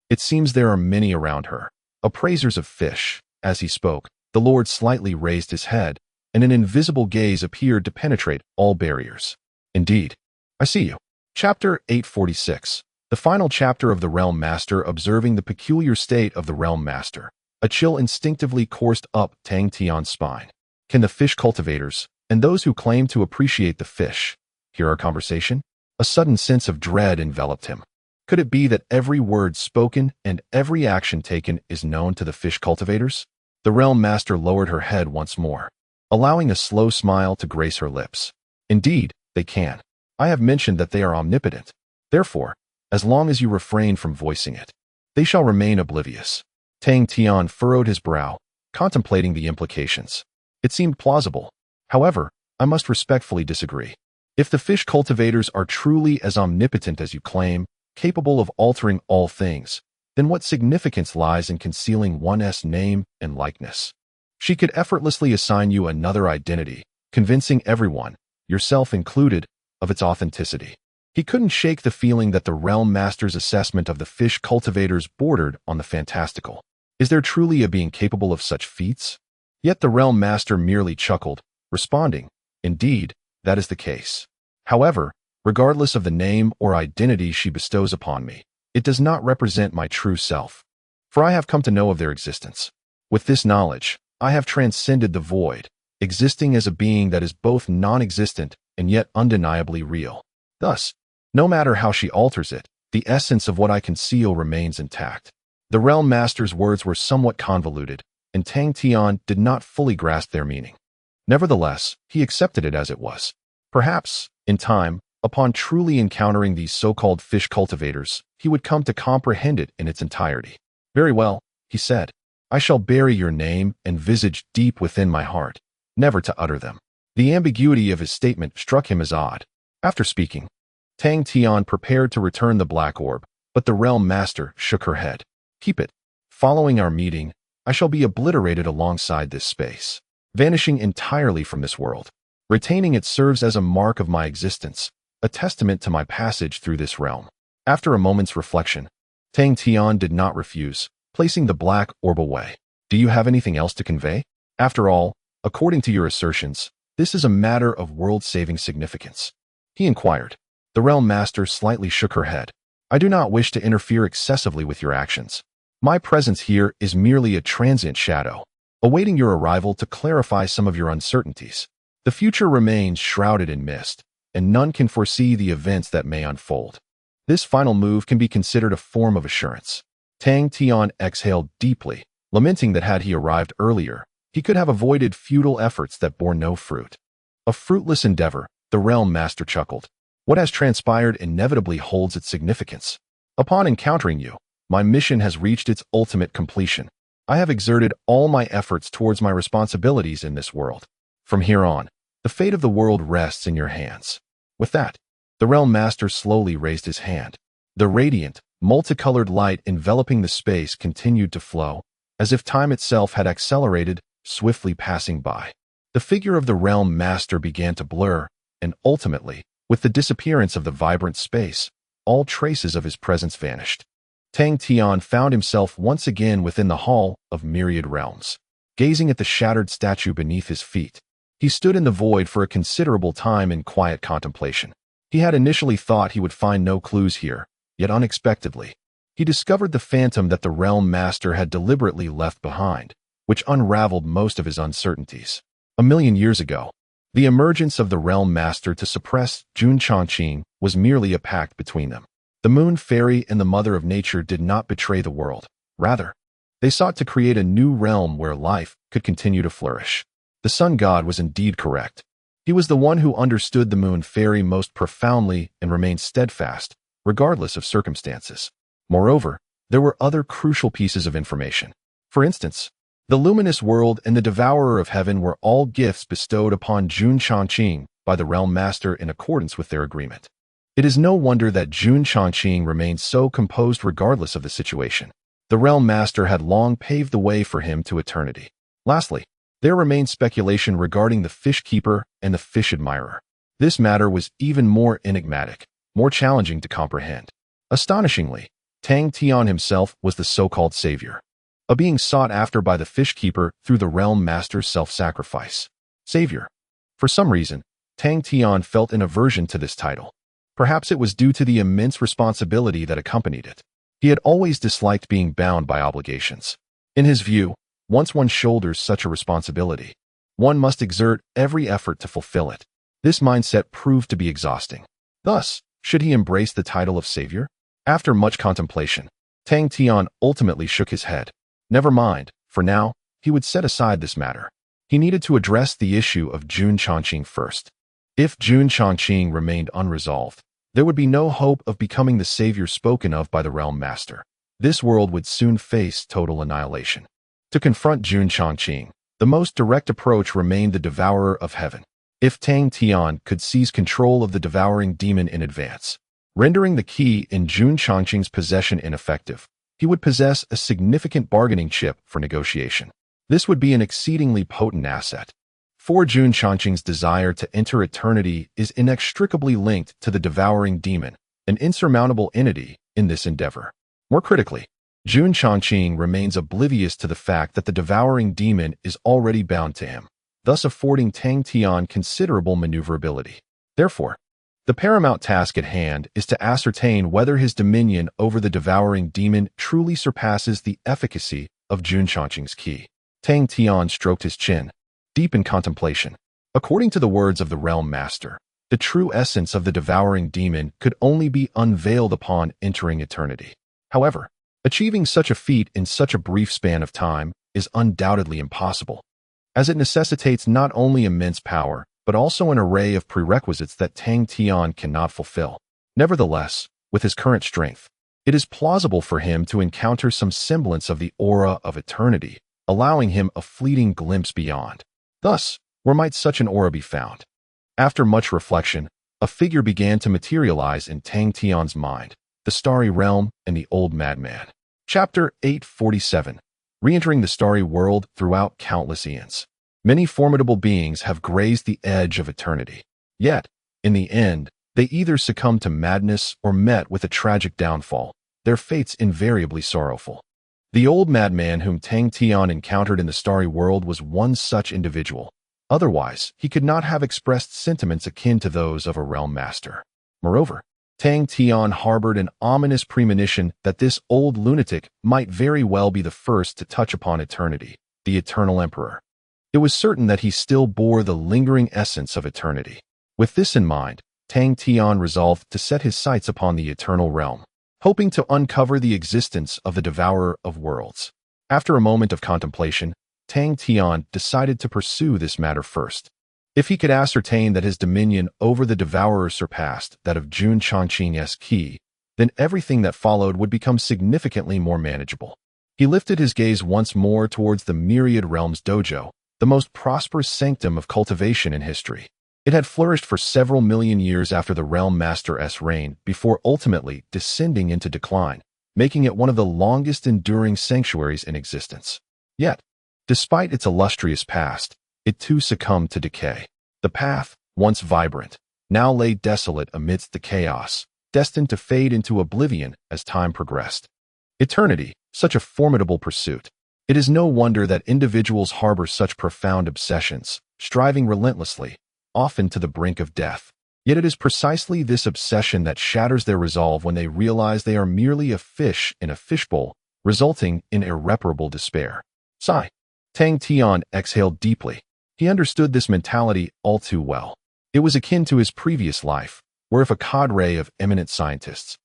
it seems there are many around her. Appraisers of fish. As he spoke, the Lord slightly raised his head, and an invisible gaze appeared to penetrate all barriers. Indeed, I see you. Chapter 846. The final chapter of the Realm Master. Observing the peculiar state of the Realm Master, a chill instinctively coursed up Tang Tian's spine. Can the fish cultivators, and those who claim to appreciate the fish, hear our conversation? A sudden sense of dread enveloped him. Could it be that every word spoken and every action taken is known to the fish cultivators? The Realm Master lowered her head once more, allowing a slow smile to grace her lips. Indeed, they can. I have mentioned that they are omnipotent. Therefore, as long as you refrain from voicing it, they shall remain oblivious. Tang Tian furrowed his brow, contemplating the implications. It seemed plausible. However, I must respectfully disagree. If the fish cultivators are truly as omnipotent as you claim, capable of altering all things, then what significance lies in concealing one's name and likeness? She could effortlessly assign you another identity, convincing everyone, yourself included, of its authenticity. He couldn't shake the feeling that the Realm Master's assessment of the fish cultivators bordered on the fantastical. Is there truly a being capable of such feats? Yet the Realm Master merely chuckled, responding, "Indeed, that is the case. However, regardless of the name or identity she bestows upon me, it does not represent my true self, for I have come to know of their existence. With this knowledge, I have transcended the void, existing as a being that is both non-existent and yet undeniably real. Thus, no matter how she alters it, the essence of what I conceal remains intact." The Realm Master's words were somewhat convoluted, and Tang Tian did not fully grasp their meaning. Nevertheless, he accepted it as it was. Perhaps, in time, upon truly encountering these so-called fish cultivators, he would come to comprehend it in its entirety. "Very well," he said. "I shall bury your name and visage deep within my heart, never to utter them." The ambiguity of his statement struck him as odd. After speaking, Tang Tian prepared to return the black orb, but the Realm Master shook her head. "Keep it. Following our meeting, I shall be obliterated alongside this space, vanishing entirely from this world. Retaining it serves as a mark of my existence, a testament to my passage through this realm." After a moment's reflection, Tang Tian did not refuse, placing the black orb away. "Do you have anything else to convey? After all, according to your assertions, this is a matter of world-saving significance," he inquired. The Realm Master slightly shook her head. "I do not wish to interfere excessively with your actions. My presence here is merely a transient shadow, awaiting your arrival to clarify some of your uncertainties. The future remains shrouded in mist, and none can foresee the events that may unfold. This final move can be considered a form of assurance." Tang Tian exhaled deeply, lamenting that had he arrived earlier, he could have avoided futile efforts that bore no fruit. "A fruitless endeavor," the Realm Master chuckled. "What has transpired inevitably holds its significance. Upon encountering you, my mission has reached its ultimate completion. I have exerted all my efforts towards my responsibilities in this world. From here on, the fate of the world rests in your hands." With that, the Realm Master slowly raised his hand. The radiant, multicolored light enveloping the space continued to flow, as if time itself had accelerated, swiftly passing by. The figure of the Realm Master began to blur, and ultimately, with the disappearance of the vibrant space, all traces of his presence vanished. Tang Tian found himself once again within the Hall of Myriad Realms. Gazing at the shattered statue beneath his feet, he stood in the void for a considerable time in quiet contemplation. He had initially thought he would find no clues here, yet unexpectedly, he discovered the phantom that the Realm Master had deliberately left behind, which unraveled most of his uncertainties. 1,000,000 years ago, the emergence of the Realm Master to suppress Jun Changqing was merely a pact between them. The Moon Fairy and the Mother of Nature did not betray the world. Rather, they sought to create a new realm where life could continue to flourish. The Sun God was indeed correct. He was the one who understood the Moon Fairy most profoundly and remained steadfast, regardless of circumstances. Moreover, there were other crucial pieces of information. For instance, the luminous world and the devourer of heaven were all gifts bestowed upon Jun Changqing by the Realm Master in accordance with their agreement. It is no wonder that Jun Changqing remained so composed regardless of the situation. The Realm Master had long paved the way for him to eternity. Lastly, there remained speculation regarding the Fish Keeper and the Fish Admirer. This matter was even more enigmatic, more challenging to comprehend. Astonishingly, Tang Tian himself was the so-called savior, a being sought after by the Fish Keeper through the Realm Master's self-sacrifice. Savior. For some reason, Tang Tian felt an aversion to this title. Perhaps it was due to the immense responsibility that accompanied it. He had always disliked being bound by obligations. In his view, once one shoulders such a responsibility, one must exert every effort to fulfill it. This mindset proved to be exhausting. Thus, should he embrace the title of Savior? After much contemplation, Tang Tian ultimately shook his head. Never mind, for now, he would set aside this matter. He needed to address the issue of Jun Chongqing first. If Jun Chongqing remained unresolved, there would be no hope of becoming the savior spoken of by the Realm Master. This world would soon face total annihilation. To confront Jun Chongqing, the most direct approach remained the Devourer of Heaven. If Tang Tian could seize control of the devouring demon in advance, rendering the key in Jun Chongqing's possession ineffective, he would possess a significant bargaining chip for negotiation. This would be an exceedingly potent asset. For Jun Chongqing's desire to enter eternity is inextricably linked to the devouring demon, an insurmountable entity in this endeavor. More critically, Jun Chongqing remains oblivious to the fact that the devouring demon is already bound to him, thus affording Tang Tian considerable maneuverability. Therefore, the paramount task at hand is to ascertain whether his dominion over the devouring demon truly surpasses the efficacy of Jun Chongqing's key. Tang Tian stroked his chin, deep in contemplation. According to the words of the Realm Master, the true essence of the devouring demon could only be unveiled upon entering eternity. However, achieving such a feat in such a brief span of time is undoubtedly impossible, as it necessitates not only immense power, but also an array of prerequisites that Tang Tian cannot fulfill. Nevertheless, with his current strength, it is plausible for him to encounter some semblance of the aura of eternity, allowing him a fleeting glimpse beyond. Thus, where might such an aura be found? After much reflection, a figure began to materialize in Tang Tian's mind: the Starry Realm and the Old Madman. Chapter 847. Re-entering the Starry World throughout countless eons. Many formidable beings have grazed the edge of eternity. Yet, in the end, they either succumbed to madness or met with a tragic downfall, their fates invariably sorrowful. The Old Madman whom Tang Tian encountered in the Starry World was one such individual. Otherwise, he could not have expressed sentiments akin to those of a Realm Master. Moreover, Tang Tian harbored an ominous premonition that this old lunatic might very well be the first to touch upon eternity, the Eternal Emperor. It was certain that he still bore the lingering essence of eternity. With this in mind, Tang Tian resolved to set his sights upon the Eternal Realm, hoping to uncover the existence of the Devourer of Worlds. After a moment of contemplation, Tang Tian decided to pursue this matter first. If he could ascertain that his dominion over the Devourer surpassed that of Jun Chongqing's key, then everything that followed would become significantly more manageable. He lifted his gaze once more towards the Myriad Realms Dojo, the most prosperous sanctum of cultivation in history. It had flourished for several million years after the Realm Master's reign before ultimately descending into decline, making it one of the longest enduring sanctuaries in existence. Yet, despite its illustrious past, it too succumbed to decay. The path, once vibrant, now lay desolate amidst the chaos, destined to fade into oblivion as time progressed. Eternity, such a formidable pursuit. It is no wonder that individuals harbor such profound obsessions, striving relentlessly, often to the brink of death. Yet it is precisely this obsession that shatters their resolve when they realize they are merely a fish in a fishbowl, resulting in irreparable despair. Sigh. Tang Tian exhaled deeply. He understood this mentality all too well. It was akin to his previous life, where if a cadre of eminent scientists,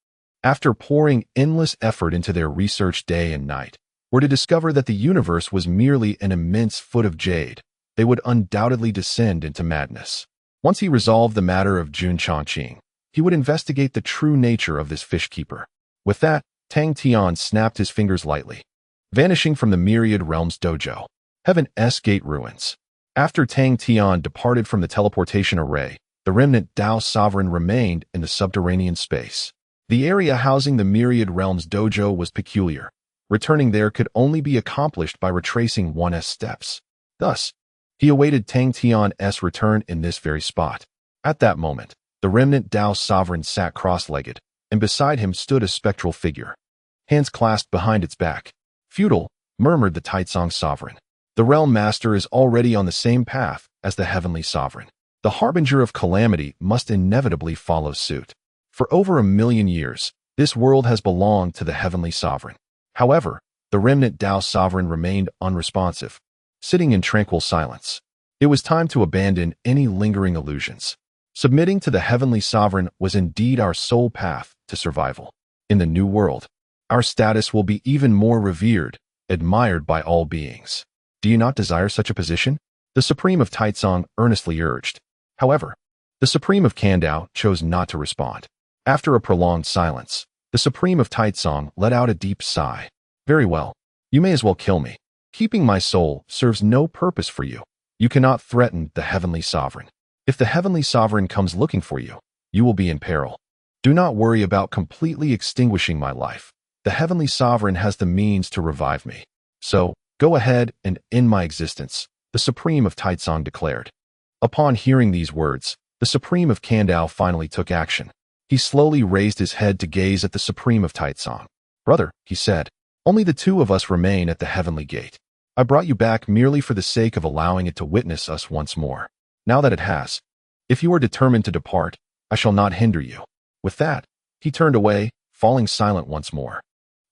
after pouring endless effort into their research day and night, were to discover that the universe was merely an immense foot of jade, they would undoubtedly descend into madness. Once he resolved the matter of Jun Chongqing, he would investigate the true nature of this fish-keeper. With that, Tang Tian snapped his fingers lightly, vanishing from the Myriad Realms Dojo. Heaven's Gate Ruins. After Tang Tian departed from the teleportation array, the remnant Dao Sovereign remained in the subterranean space. The area housing the Myriad Realms Dojo was peculiar. Returning there could only be accomplished by retracing one's steps. Thus, he awaited Tang Tian's return in this very spot. At that moment, the remnant Dao Sovereign sat cross-legged, and beside him stood a spectral figure, hands clasped behind its back. Feudal, murmured the Taizong Sovereign. The Realm Master is already on the same path as the heavenly sovereign. The harbinger of calamity must inevitably follow suit. For over 1,000,000 years, this world has belonged to the heavenly sovereign. However, the remnant Tao sovereign remained unresponsive, sitting in tranquil silence. It was time to abandon any lingering illusions. Submitting to the heavenly sovereign was indeed our sole path to survival. In the new world, our status will be even more revered, admired by all beings. Do you not desire such a position? The Supreme of Taizong earnestly urged. However, the Supreme of Kandao chose not to respond. After a prolonged silence, the Supreme of Taizong let out a deep sigh. Very well. You may as well kill me. Keeping my soul serves no purpose for you. You cannot threaten the heavenly sovereign. If the heavenly sovereign comes looking for you, you will be in peril. Do not worry about completely extinguishing my life. The heavenly sovereign has the means to revive me. So, go ahead and end my existence, the Supreme of Taizong declared. Upon hearing these words, the Supreme of Kandao finally took action. He slowly raised his head to gaze at the Supreme of Taizong. Brother, he said, only the two of us remain at the heavenly gate. I brought you back merely for the sake of allowing it to witness us once more. Now that it has, if you are determined to depart, I shall not hinder you. With that, he turned away, falling silent once more.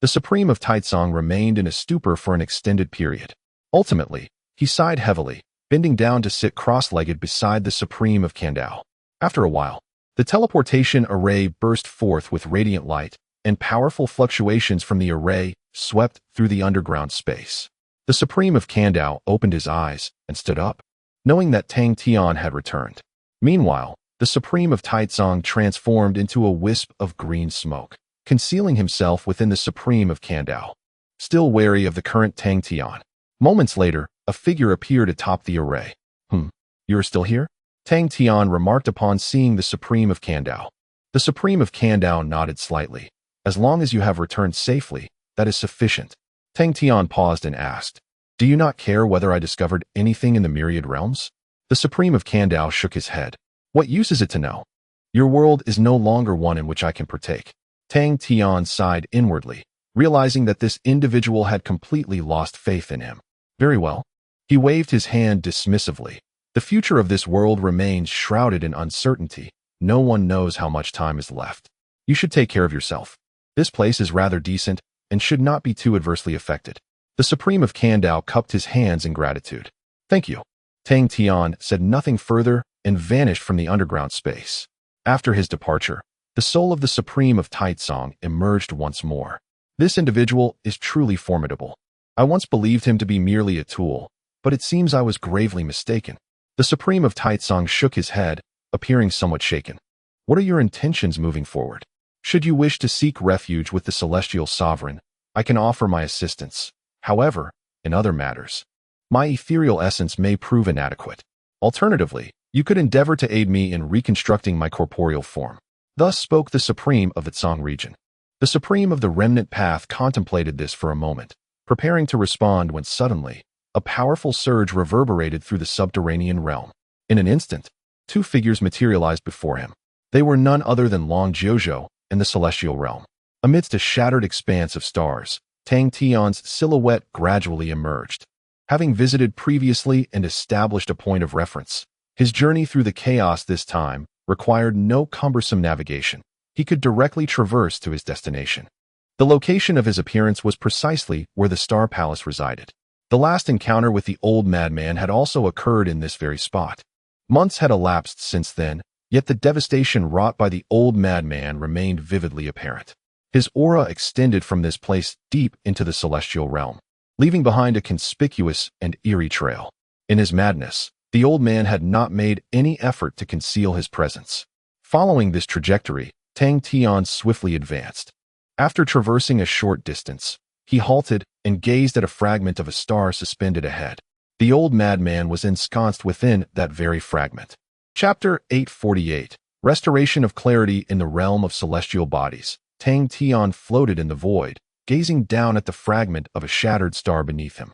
The Supreme of Taizong remained in a stupor for an extended period. Ultimately, he sighed heavily, bending down to sit cross-legged beside the Supreme of Kandao. After a while, the teleportation array burst forth with radiant light, and powerful fluctuations from the array swept through the underground space. The Supreme of Kandao opened his eyes and stood up, knowing that Tang Tian had returned. Meanwhile, the Supreme of Taizong transformed into a wisp of green smoke, concealing himself within the Supreme of Kandao. Still wary of the current Tang Tian, moments later, a figure appeared atop the array. You are still here? Tang Tian remarked upon seeing the Supreme of Kandao. The Supreme of Kandao nodded slightly. As long as you have returned safely, that is sufficient. Tang Tian paused and asked, do you not care whether I discovered anything in the myriad realms? The Supreme of Kandao shook his head. What use is it to know? Your world is no longer one in which I can partake. Tang Tian sighed inwardly, realizing that this individual had completely lost faith in him. Very well. He waved his hand dismissively. The future of this world remains shrouded in uncertainty. No one knows how much time is left. You should take care of yourself. This place is rather decent and should not be too adversely affected. The Supreme of Kandao cupped his hands in gratitude. Thank you. Tang Tian said nothing further and vanished from the underground space. After his departure, the soul of the Supreme of Taizong emerged once more. This individual is truly formidable. I once believed him to be merely a tool, but it seems I was gravely mistaken. The Supreme of Taizong shook his head, appearing somewhat shaken. What are your intentions moving forward? Should you wish to seek refuge with the Celestial Sovereign, I can offer my assistance. However, in other matters, my ethereal essence may prove inadequate. Alternatively, you could endeavor to aid me in reconstructing my corporeal form. Thus spoke the Supreme of the Tsang region. The Supreme of the Remnant Path contemplated this for a moment, preparing to respond when suddenly, a powerful surge reverberated through the subterranean realm. In an instant, two figures materialized before him. They were none other than Long Jiuzhou and the Celestial Realm. Amidst a shattered expanse of stars, Tang Tian's silhouette gradually emerged. Having visited previously and established a point of reference, his journey through the chaos this time required no cumbersome navigation. He could directly traverse to his destination. The location of his appearance was precisely where the Star Palace resided. The last encounter with the old madman had also occurred in this very spot. Months had elapsed since then, yet the devastation wrought by the old madman remained vividly apparent. His aura extended from this place deep into the celestial realm, leaving behind a conspicuous and eerie trail. In his madness, the old man had not made any effort to conceal his presence. Following this trajectory, Tang Tian swiftly advanced. After traversing a short distance, he halted and gazed at a fragment of a star suspended ahead. The old madman was ensconced within that very fragment. Chapter 848, Restoration of Clarity in the Realm of Celestial Bodies. Tang Tian floated in the void, gazing down at the fragment of a shattered star beneath him.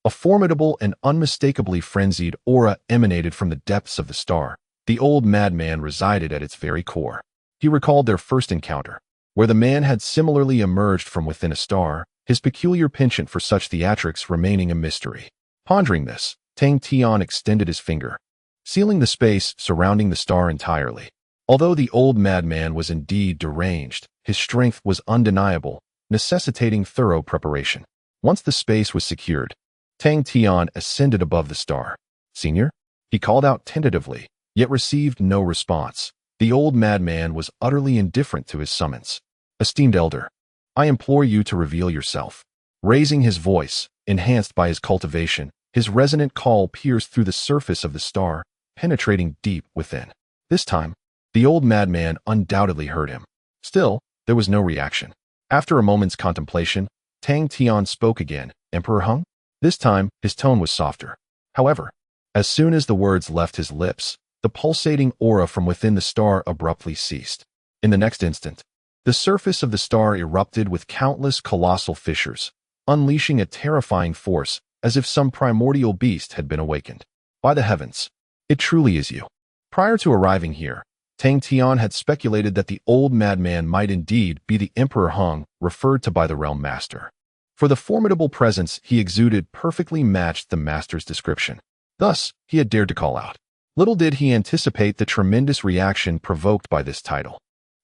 A formidable and unmistakably frenzied aura emanated from the depths of the star. The old madman resided at its very core. He recalled their first encounter, where the man had similarly emerged from within a star, his peculiar penchant for such theatrics remaining a mystery. Pondering this, Tang Tian extended his finger. sealing the space surrounding the star entirely. Although the old madman was indeed deranged, his strength was undeniable, necessitating thorough preparation. Once the space was secured, Tang Tian ascended above the star. "Senior?" He called out tentatively, yet received no response. The old madman was utterly indifferent to his summons. "Esteemed elder, I implore you to reveal yourself." Raising his voice, enhanced by his cultivation, his resonant call pierced through the surface of the star, penetrating deep within. This time, the old madman undoubtedly heard him. Still, there was no reaction. After a moment's contemplation, Tang Tian spoke again. "Emperor Hung?" This time, his tone was softer. However, as soon as the words left his lips, the pulsating aura from within the star abruptly ceased. In the next instant, the surface of the star erupted with countless colossal fissures, unleashing a terrifying force as if some primordial beast had been awakened. "By the heavens, it truly is you." Prior to arriving here, Tang Tian had speculated that the old madman might indeed be the Emperor Hung referred to by the Realm Master. For the formidable presence he exuded perfectly matched the Master's description. Thus, he had dared to call out. Little did he anticipate the tremendous reaction provoked by this title.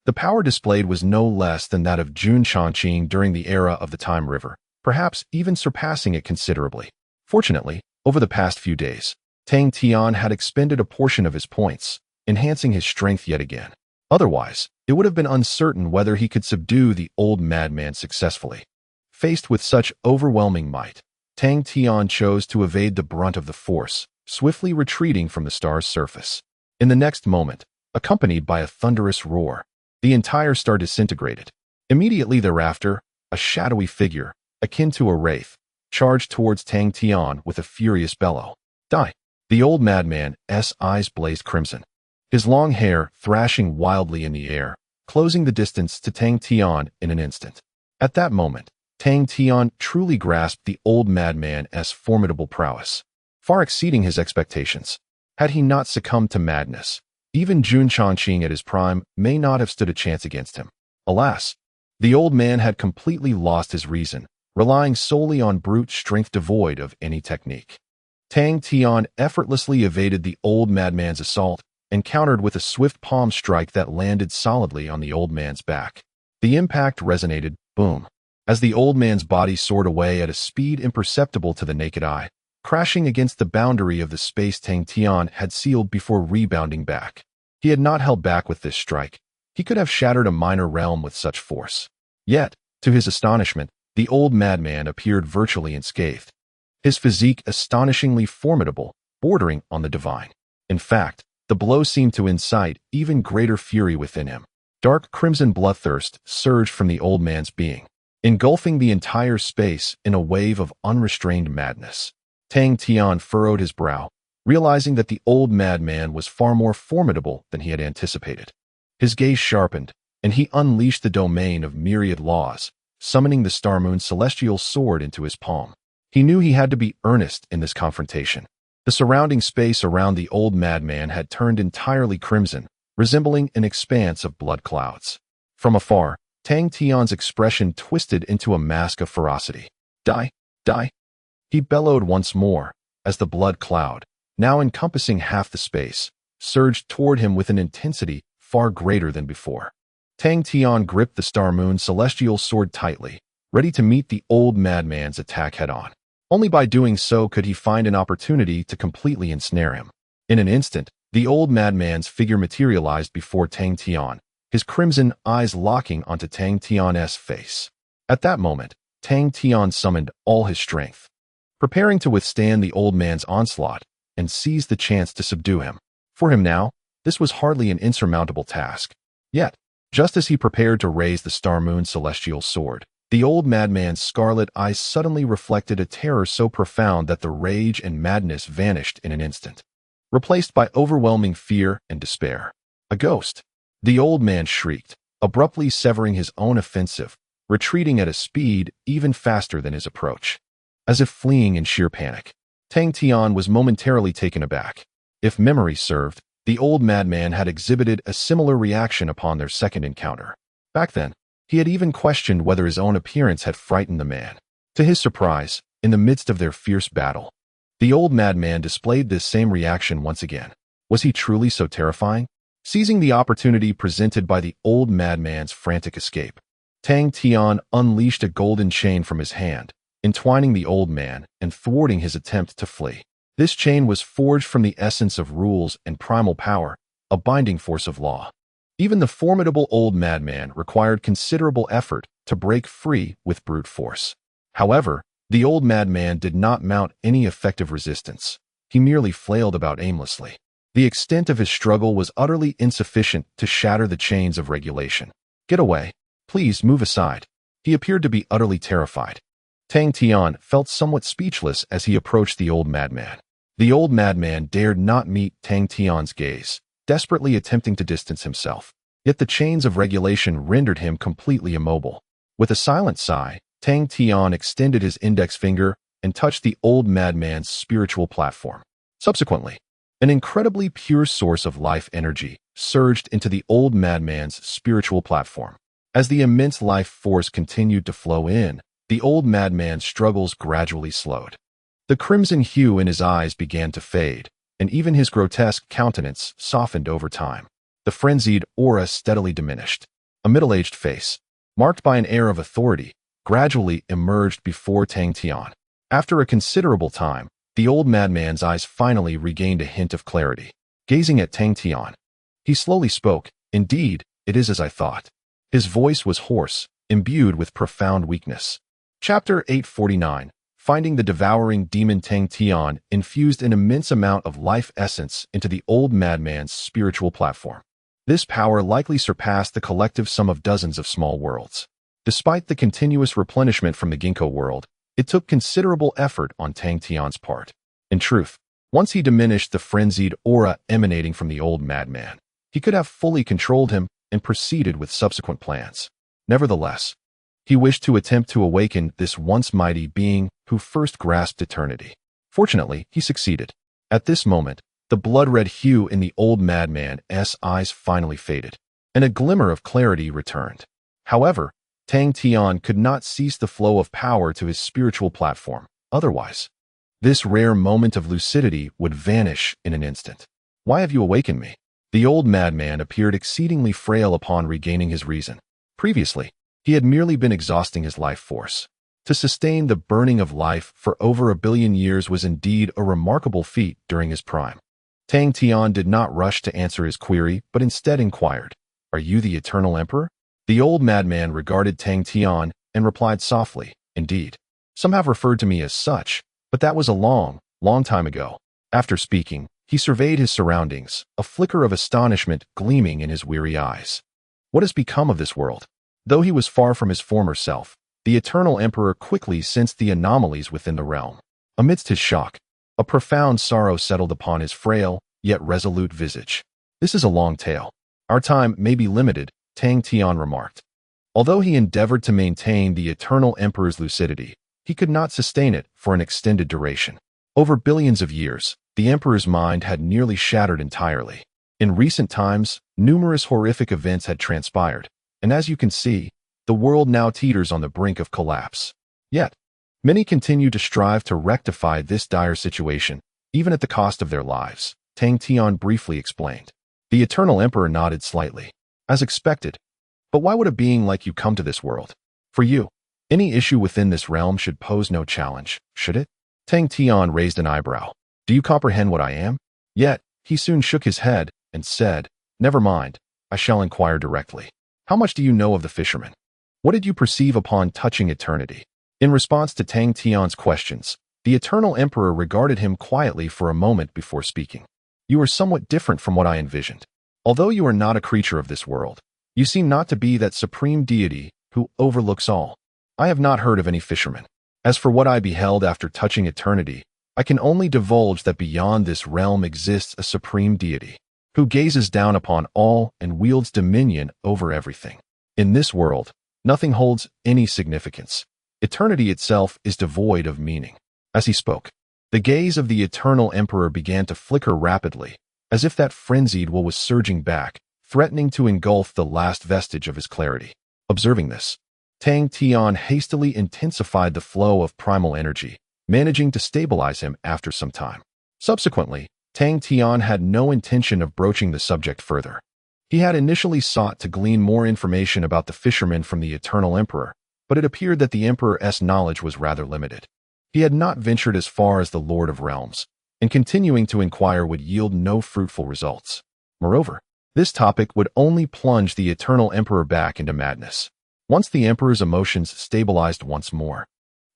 The power displayed was no less than that of Jun Changqing during the era of the Time River, perhaps even surpassing it considerably. Fortunately, over the past few days, Tang Tian had expended a portion of his points, enhancing his strength yet again. Otherwise, it would have been uncertain whether he could subdue the old madman successfully. Faced with such overwhelming might, Tang Tian chose to evade the brunt of the force, swiftly retreating from the star's surface. In the next moment, accompanied by a thunderous roar, the entire star disintegrated. Immediately thereafter, a shadowy figure, akin to a wraith, charged towards Tang Tian with a furious bellow. "Die!" The old madman's eyes blazed crimson, his long hair thrashing wildly in the air, closing the distance to Tang Tian in an instant. At that moment, Tang Tian truly grasped the old madman's formidable prowess, far exceeding his expectations. Had he not succumbed to madness, even Jun Changqing at his prime may not have stood a chance against him. Alas, the old man had completely lost his reason, relying solely on brute strength devoid of any technique. Tang Tian effortlessly evaded the old madman's assault and countered with a swift palm strike that landed solidly on the old man's back. The impact resonated, boom, as the old man's body soared away at a speed imperceptible to the naked eye, crashing against the boundary of the space Tang Tian had sealed before rebounding back. He had not held back with this strike. He could have shattered a minor realm with such force. Yet, to his astonishment, the old madman appeared virtually unscathed, his physique astonishingly formidable, bordering on the divine. In fact, the blow seemed to incite even greater fury within him. Dark crimson bloodthirst surged from the old man's being, engulfing the entire space in a wave of unrestrained madness. Tang Tian furrowed his brow, realizing that the old madman was far more formidable than he had anticipated. His gaze sharpened, and he unleashed the domain of myriad laws, summoning the Star-Moon celestial sword into his palm. He knew he had to be earnest in this confrontation. The surrounding space around the old madman had turned entirely crimson, resembling an expanse of blood clouds. From afar, Tang Tian's expression twisted into a mask of ferocity. "Die! Die!" He bellowed once more, as the blood cloud, now encompassing half the space, surged toward him with an intensity far greater than before. Tang Tian gripped the Star-Moon celestial sword tightly, ready to meet the old madman's attack head-on. Only by doing so could he find an opportunity to completely ensnare him. In an instant, the old madman's figure materialized before Tang Tian, his crimson eyes locking onto Tang Tian's face. At that moment, Tang Tian summoned all his strength, preparing to withstand the old man's onslaught and seize the chance to subdue him. For him now, this was hardly an insurmountable task. Yet, just as he prepared to raise the Star-Moon celestial sword, the old madman's scarlet eyes suddenly reflected a terror so profound that the rage and madness vanished in an instant, replaced by overwhelming fear and despair. "A ghost!" The old man shrieked, abruptly severing his own offensive, retreating at a speed even faster than his approach, as if fleeing in sheer panic. Tang Tian was momentarily taken aback. If memory served, the old madman had exhibited a similar reaction upon their second encounter. Back then, he had even questioned whether his own appearance had frightened the man. To his surprise, in the midst of their fierce battle, the old madman displayed this same reaction once again. Was he truly so terrifying? Seizing the opportunity presented by the old madman's frantic escape, Tang Tian unleashed a golden chain from his hand, entwining the old man and thwarting his attempt to flee. This chain was forged from the essence of rules and primal power, a binding force of law. Even the formidable old madman required considerable effort to break free with brute force. However, the old madman did not mount any effective resistance. He merely flailed about aimlessly. The extent of his struggle was utterly insufficient to shatter the chains of regulation. "Get away. Please move aside." He appeared to be utterly terrified. Tang Tian felt somewhat speechless as he approached the old madman. The old madman dared not meet Tang Tian's gaze, desperately attempting to distance himself. Yet the chains of regulation rendered him completely immobile. With a silent sigh, Tang Tian extended his index finger and touched the old madman's spiritual platform. Subsequently, an incredibly pure source of life energy surged into the old madman's spiritual platform. As the immense life force continued to flow in, the old madman's struggles gradually slowed. The crimson hue in his eyes began to fade, and even his grotesque countenance softened over time. The frenzied aura steadily diminished. A middle-aged face, marked by an air of authority, gradually emerged before Tang Tian. After a considerable time, the old madman's eyes finally regained a hint of clarity. Gazing at Tang Tian, he slowly spoke, "Indeed, it is as I thought." His voice was hoarse, imbued with profound weakness. Chapter 849. Finding the devouring demon. Tang Tian infused an immense amount of life essence into the old madman's spiritual platform. This power likely surpassed the collective sum of dozens of small worlds. Despite the continuous replenishment from the ginkgo world, it took considerable effort on Tang Tian's part. In truth, once he diminished the frenzied aura emanating from the old madman, he could have fully controlled him and proceeded with subsequent plans. Nevertheless, he wished to attempt to awaken this once mighty being who first grasped eternity. Fortunately, he succeeded. At this moment, the blood-red hue in the old madman's eyes finally faded, and a glimmer of clarity returned. However, Tang Tian could not cease the flow of power to his spiritual platform. Otherwise, this rare moment of lucidity would vanish in an instant. "Why have you awakened me?" The old madman appeared exceedingly frail upon regaining his reason. Previously, he had merely been exhausting his life force. To sustain the burning of life for over 1 billion years was indeed a remarkable feat during his prime. Tang Tian did not rush to answer his query, but instead inquired, "Are you the Eternal Emperor?" The old madman regarded Tang Tian and replied softly, "Indeed. Some have referred to me as such, but that was a long, long time ago." After speaking, he surveyed his surroundings, a flicker of astonishment gleaming in his weary eyes. What has become of this world? Though he was far from his former self, the Eternal Emperor quickly sensed the anomalies within the realm. Amidst his shock, a profound sorrow settled upon his frail, yet resolute visage. "This is a long tale. Our time may be limited," Tang Tian remarked. Although he endeavored to maintain the Eternal Emperor's lucidity, he could not sustain it for an extended duration. Over billions of years, the Emperor's mind had nearly shattered entirely. In recent times, numerous horrific events had transpired, and as you can see, the world now teeters on the brink of collapse. Yet, many continue to strive to rectify this dire situation, even at the cost of their lives, Tang Tian briefly explained. The Eternal Emperor nodded slightly. "As expected. But why would a being like you come to this world? For you, any issue within this realm should pose no challenge, should it?" Tang Tian raised an eyebrow. "Do you comprehend what I am?" Yet, he soon shook his head and said, "Never mind, I shall inquire directly. How much do you know of the fisherman? What did you perceive upon touching eternity?" In response to Tang Tian's questions, the Eternal Emperor regarded him quietly for a moment before speaking. "You are somewhat different from what I envisioned. Although you are not a creature of this world, you seem not to be that supreme deity who overlooks all. I have not heard of any fisherman. As for what I beheld after touching eternity, I can only divulge that beyond this realm exists a supreme deity, who gazes down upon all and wields dominion over everything. In this world, nothing holds any significance. Eternity itself is devoid of meaning." As he spoke, the gaze of the Eternal Emperor began to flicker rapidly, as if that frenzied will was surging back, threatening to engulf the last vestige of his clarity. Observing this, Tang Tian hastily intensified the flow of primal energy, managing to stabilize him after some time. Subsequently, Tang Tian had no intention of broaching the subject further. He had initially sought to glean more information about the fisherman from the Eternal Emperor, but it appeared that the Emperor's knowledge was rather limited. He had not ventured as far as the Lord of Realms, and continuing to inquire would yield no fruitful results. Moreover, this topic would only plunge the Eternal Emperor back into madness. Once the Emperor's emotions stabilized once more,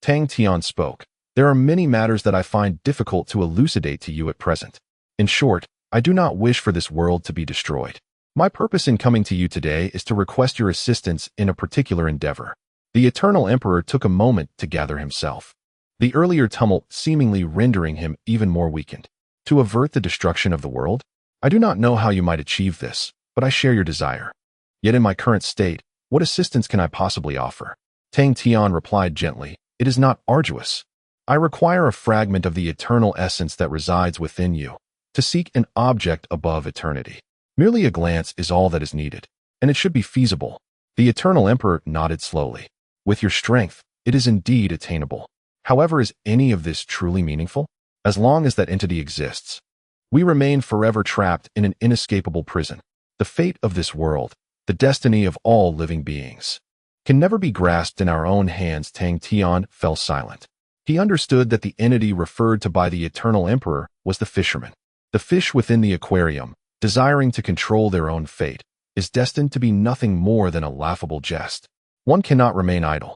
Tang Tian spoke. There are many matters that I find difficult to elucidate to you at present. In short, I do not wish for this world to be destroyed. My purpose in coming to you today is to request your assistance in a particular endeavor. The Eternal Emperor took a moment to gather himself, the earlier tumult seemingly rendering him even more weakened. To avert the destruction of the world? I do not know how you might achieve this, but I share your desire. Yet in my current state, what assistance can I possibly offer? Tang Tian replied gently, it is not arduous. I require a fragment of the eternal essence that resides within you, to seek an object above eternity. Merely a glance is all that is needed, and it should be feasible. The Eternal Emperor nodded slowly. With your strength, it is indeed attainable. However, is any of this truly meaningful? As long as that entity exists, we remain forever trapped in an inescapable prison. The fate of this world, the destiny of all living beings, can never be grasped in our own hands. Tang Tian fell silent. He understood that the entity referred to by the Eternal Emperor was the fisherman. The fish within the aquarium, desiring to control their own fate, is destined to be nothing more than a laughable jest. One cannot remain idle.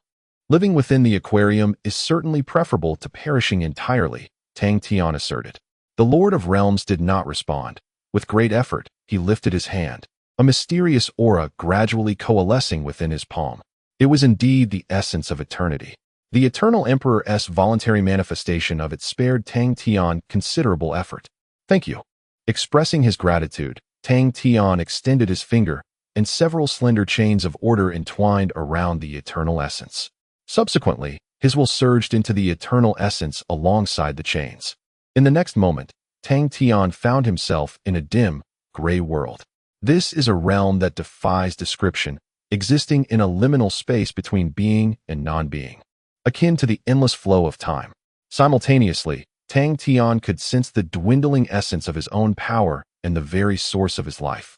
Living within the aquarium is certainly preferable to perishing entirely, Tang Tian asserted. The Lord of Realms did not respond. With great effort, he lifted his hand, a mysterious aura gradually coalescing within his palm. It was indeed the essence of eternity. The Eternal Emperor's voluntary manifestation of it spared Tang Tian considerable effort. Thank you. Expressing his gratitude, Tang Tian extended his finger, and several slender chains of order entwined around the eternal essence. Subsequently, his will surged into the eternal essence alongside the chains. In the next moment, Tang Tian found himself in a dim, gray world. This is a realm that defies description, existing in a liminal space between being and non-being, akin to the endless flow of time. Simultaneously, Tang Tian could sense the dwindling essence of his own power and the very source of his life,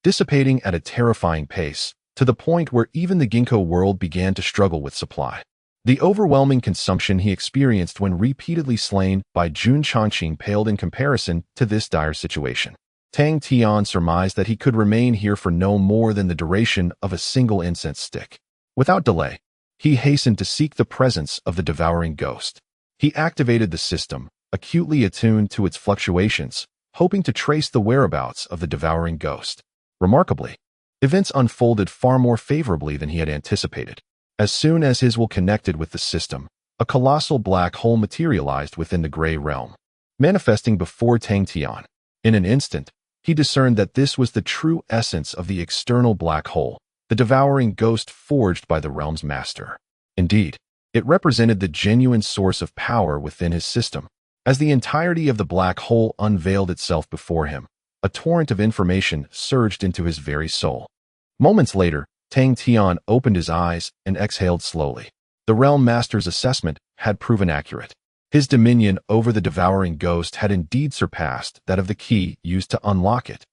dissipating at a terrifying pace, to the point where even the ginkgo world began to struggle with supply. The overwhelming consumption he experienced when repeatedly slain by Jun Changqing paled in comparison to this dire situation. Tang Tian surmised that he could remain here for no more than the duration of a single incense stick. Without delay, he hastened to seek the presence of the devouring ghost. He activated the system, acutely attuned to its fluctuations, hoping to trace the whereabouts of the devouring ghost. Remarkably, events unfolded far more favorably than he had anticipated. As soon as his will connected with the system, a colossal black hole materialized within the gray realm, manifesting before Tang Tian. In an instant, he discerned that this was the true essence of the external black hole, the devouring ghost forged by the realm's master. Indeed, it represented the genuine source of power within his system. As the entirety of the black hole unveiled itself before him, a torrent of information surged into his very soul. Moments later, Tang Tian opened his eyes and exhaled slowly. The realm master's assessment had proven accurate. His dominion over the devouring ghost had indeed surpassed that of the key used to unlock it.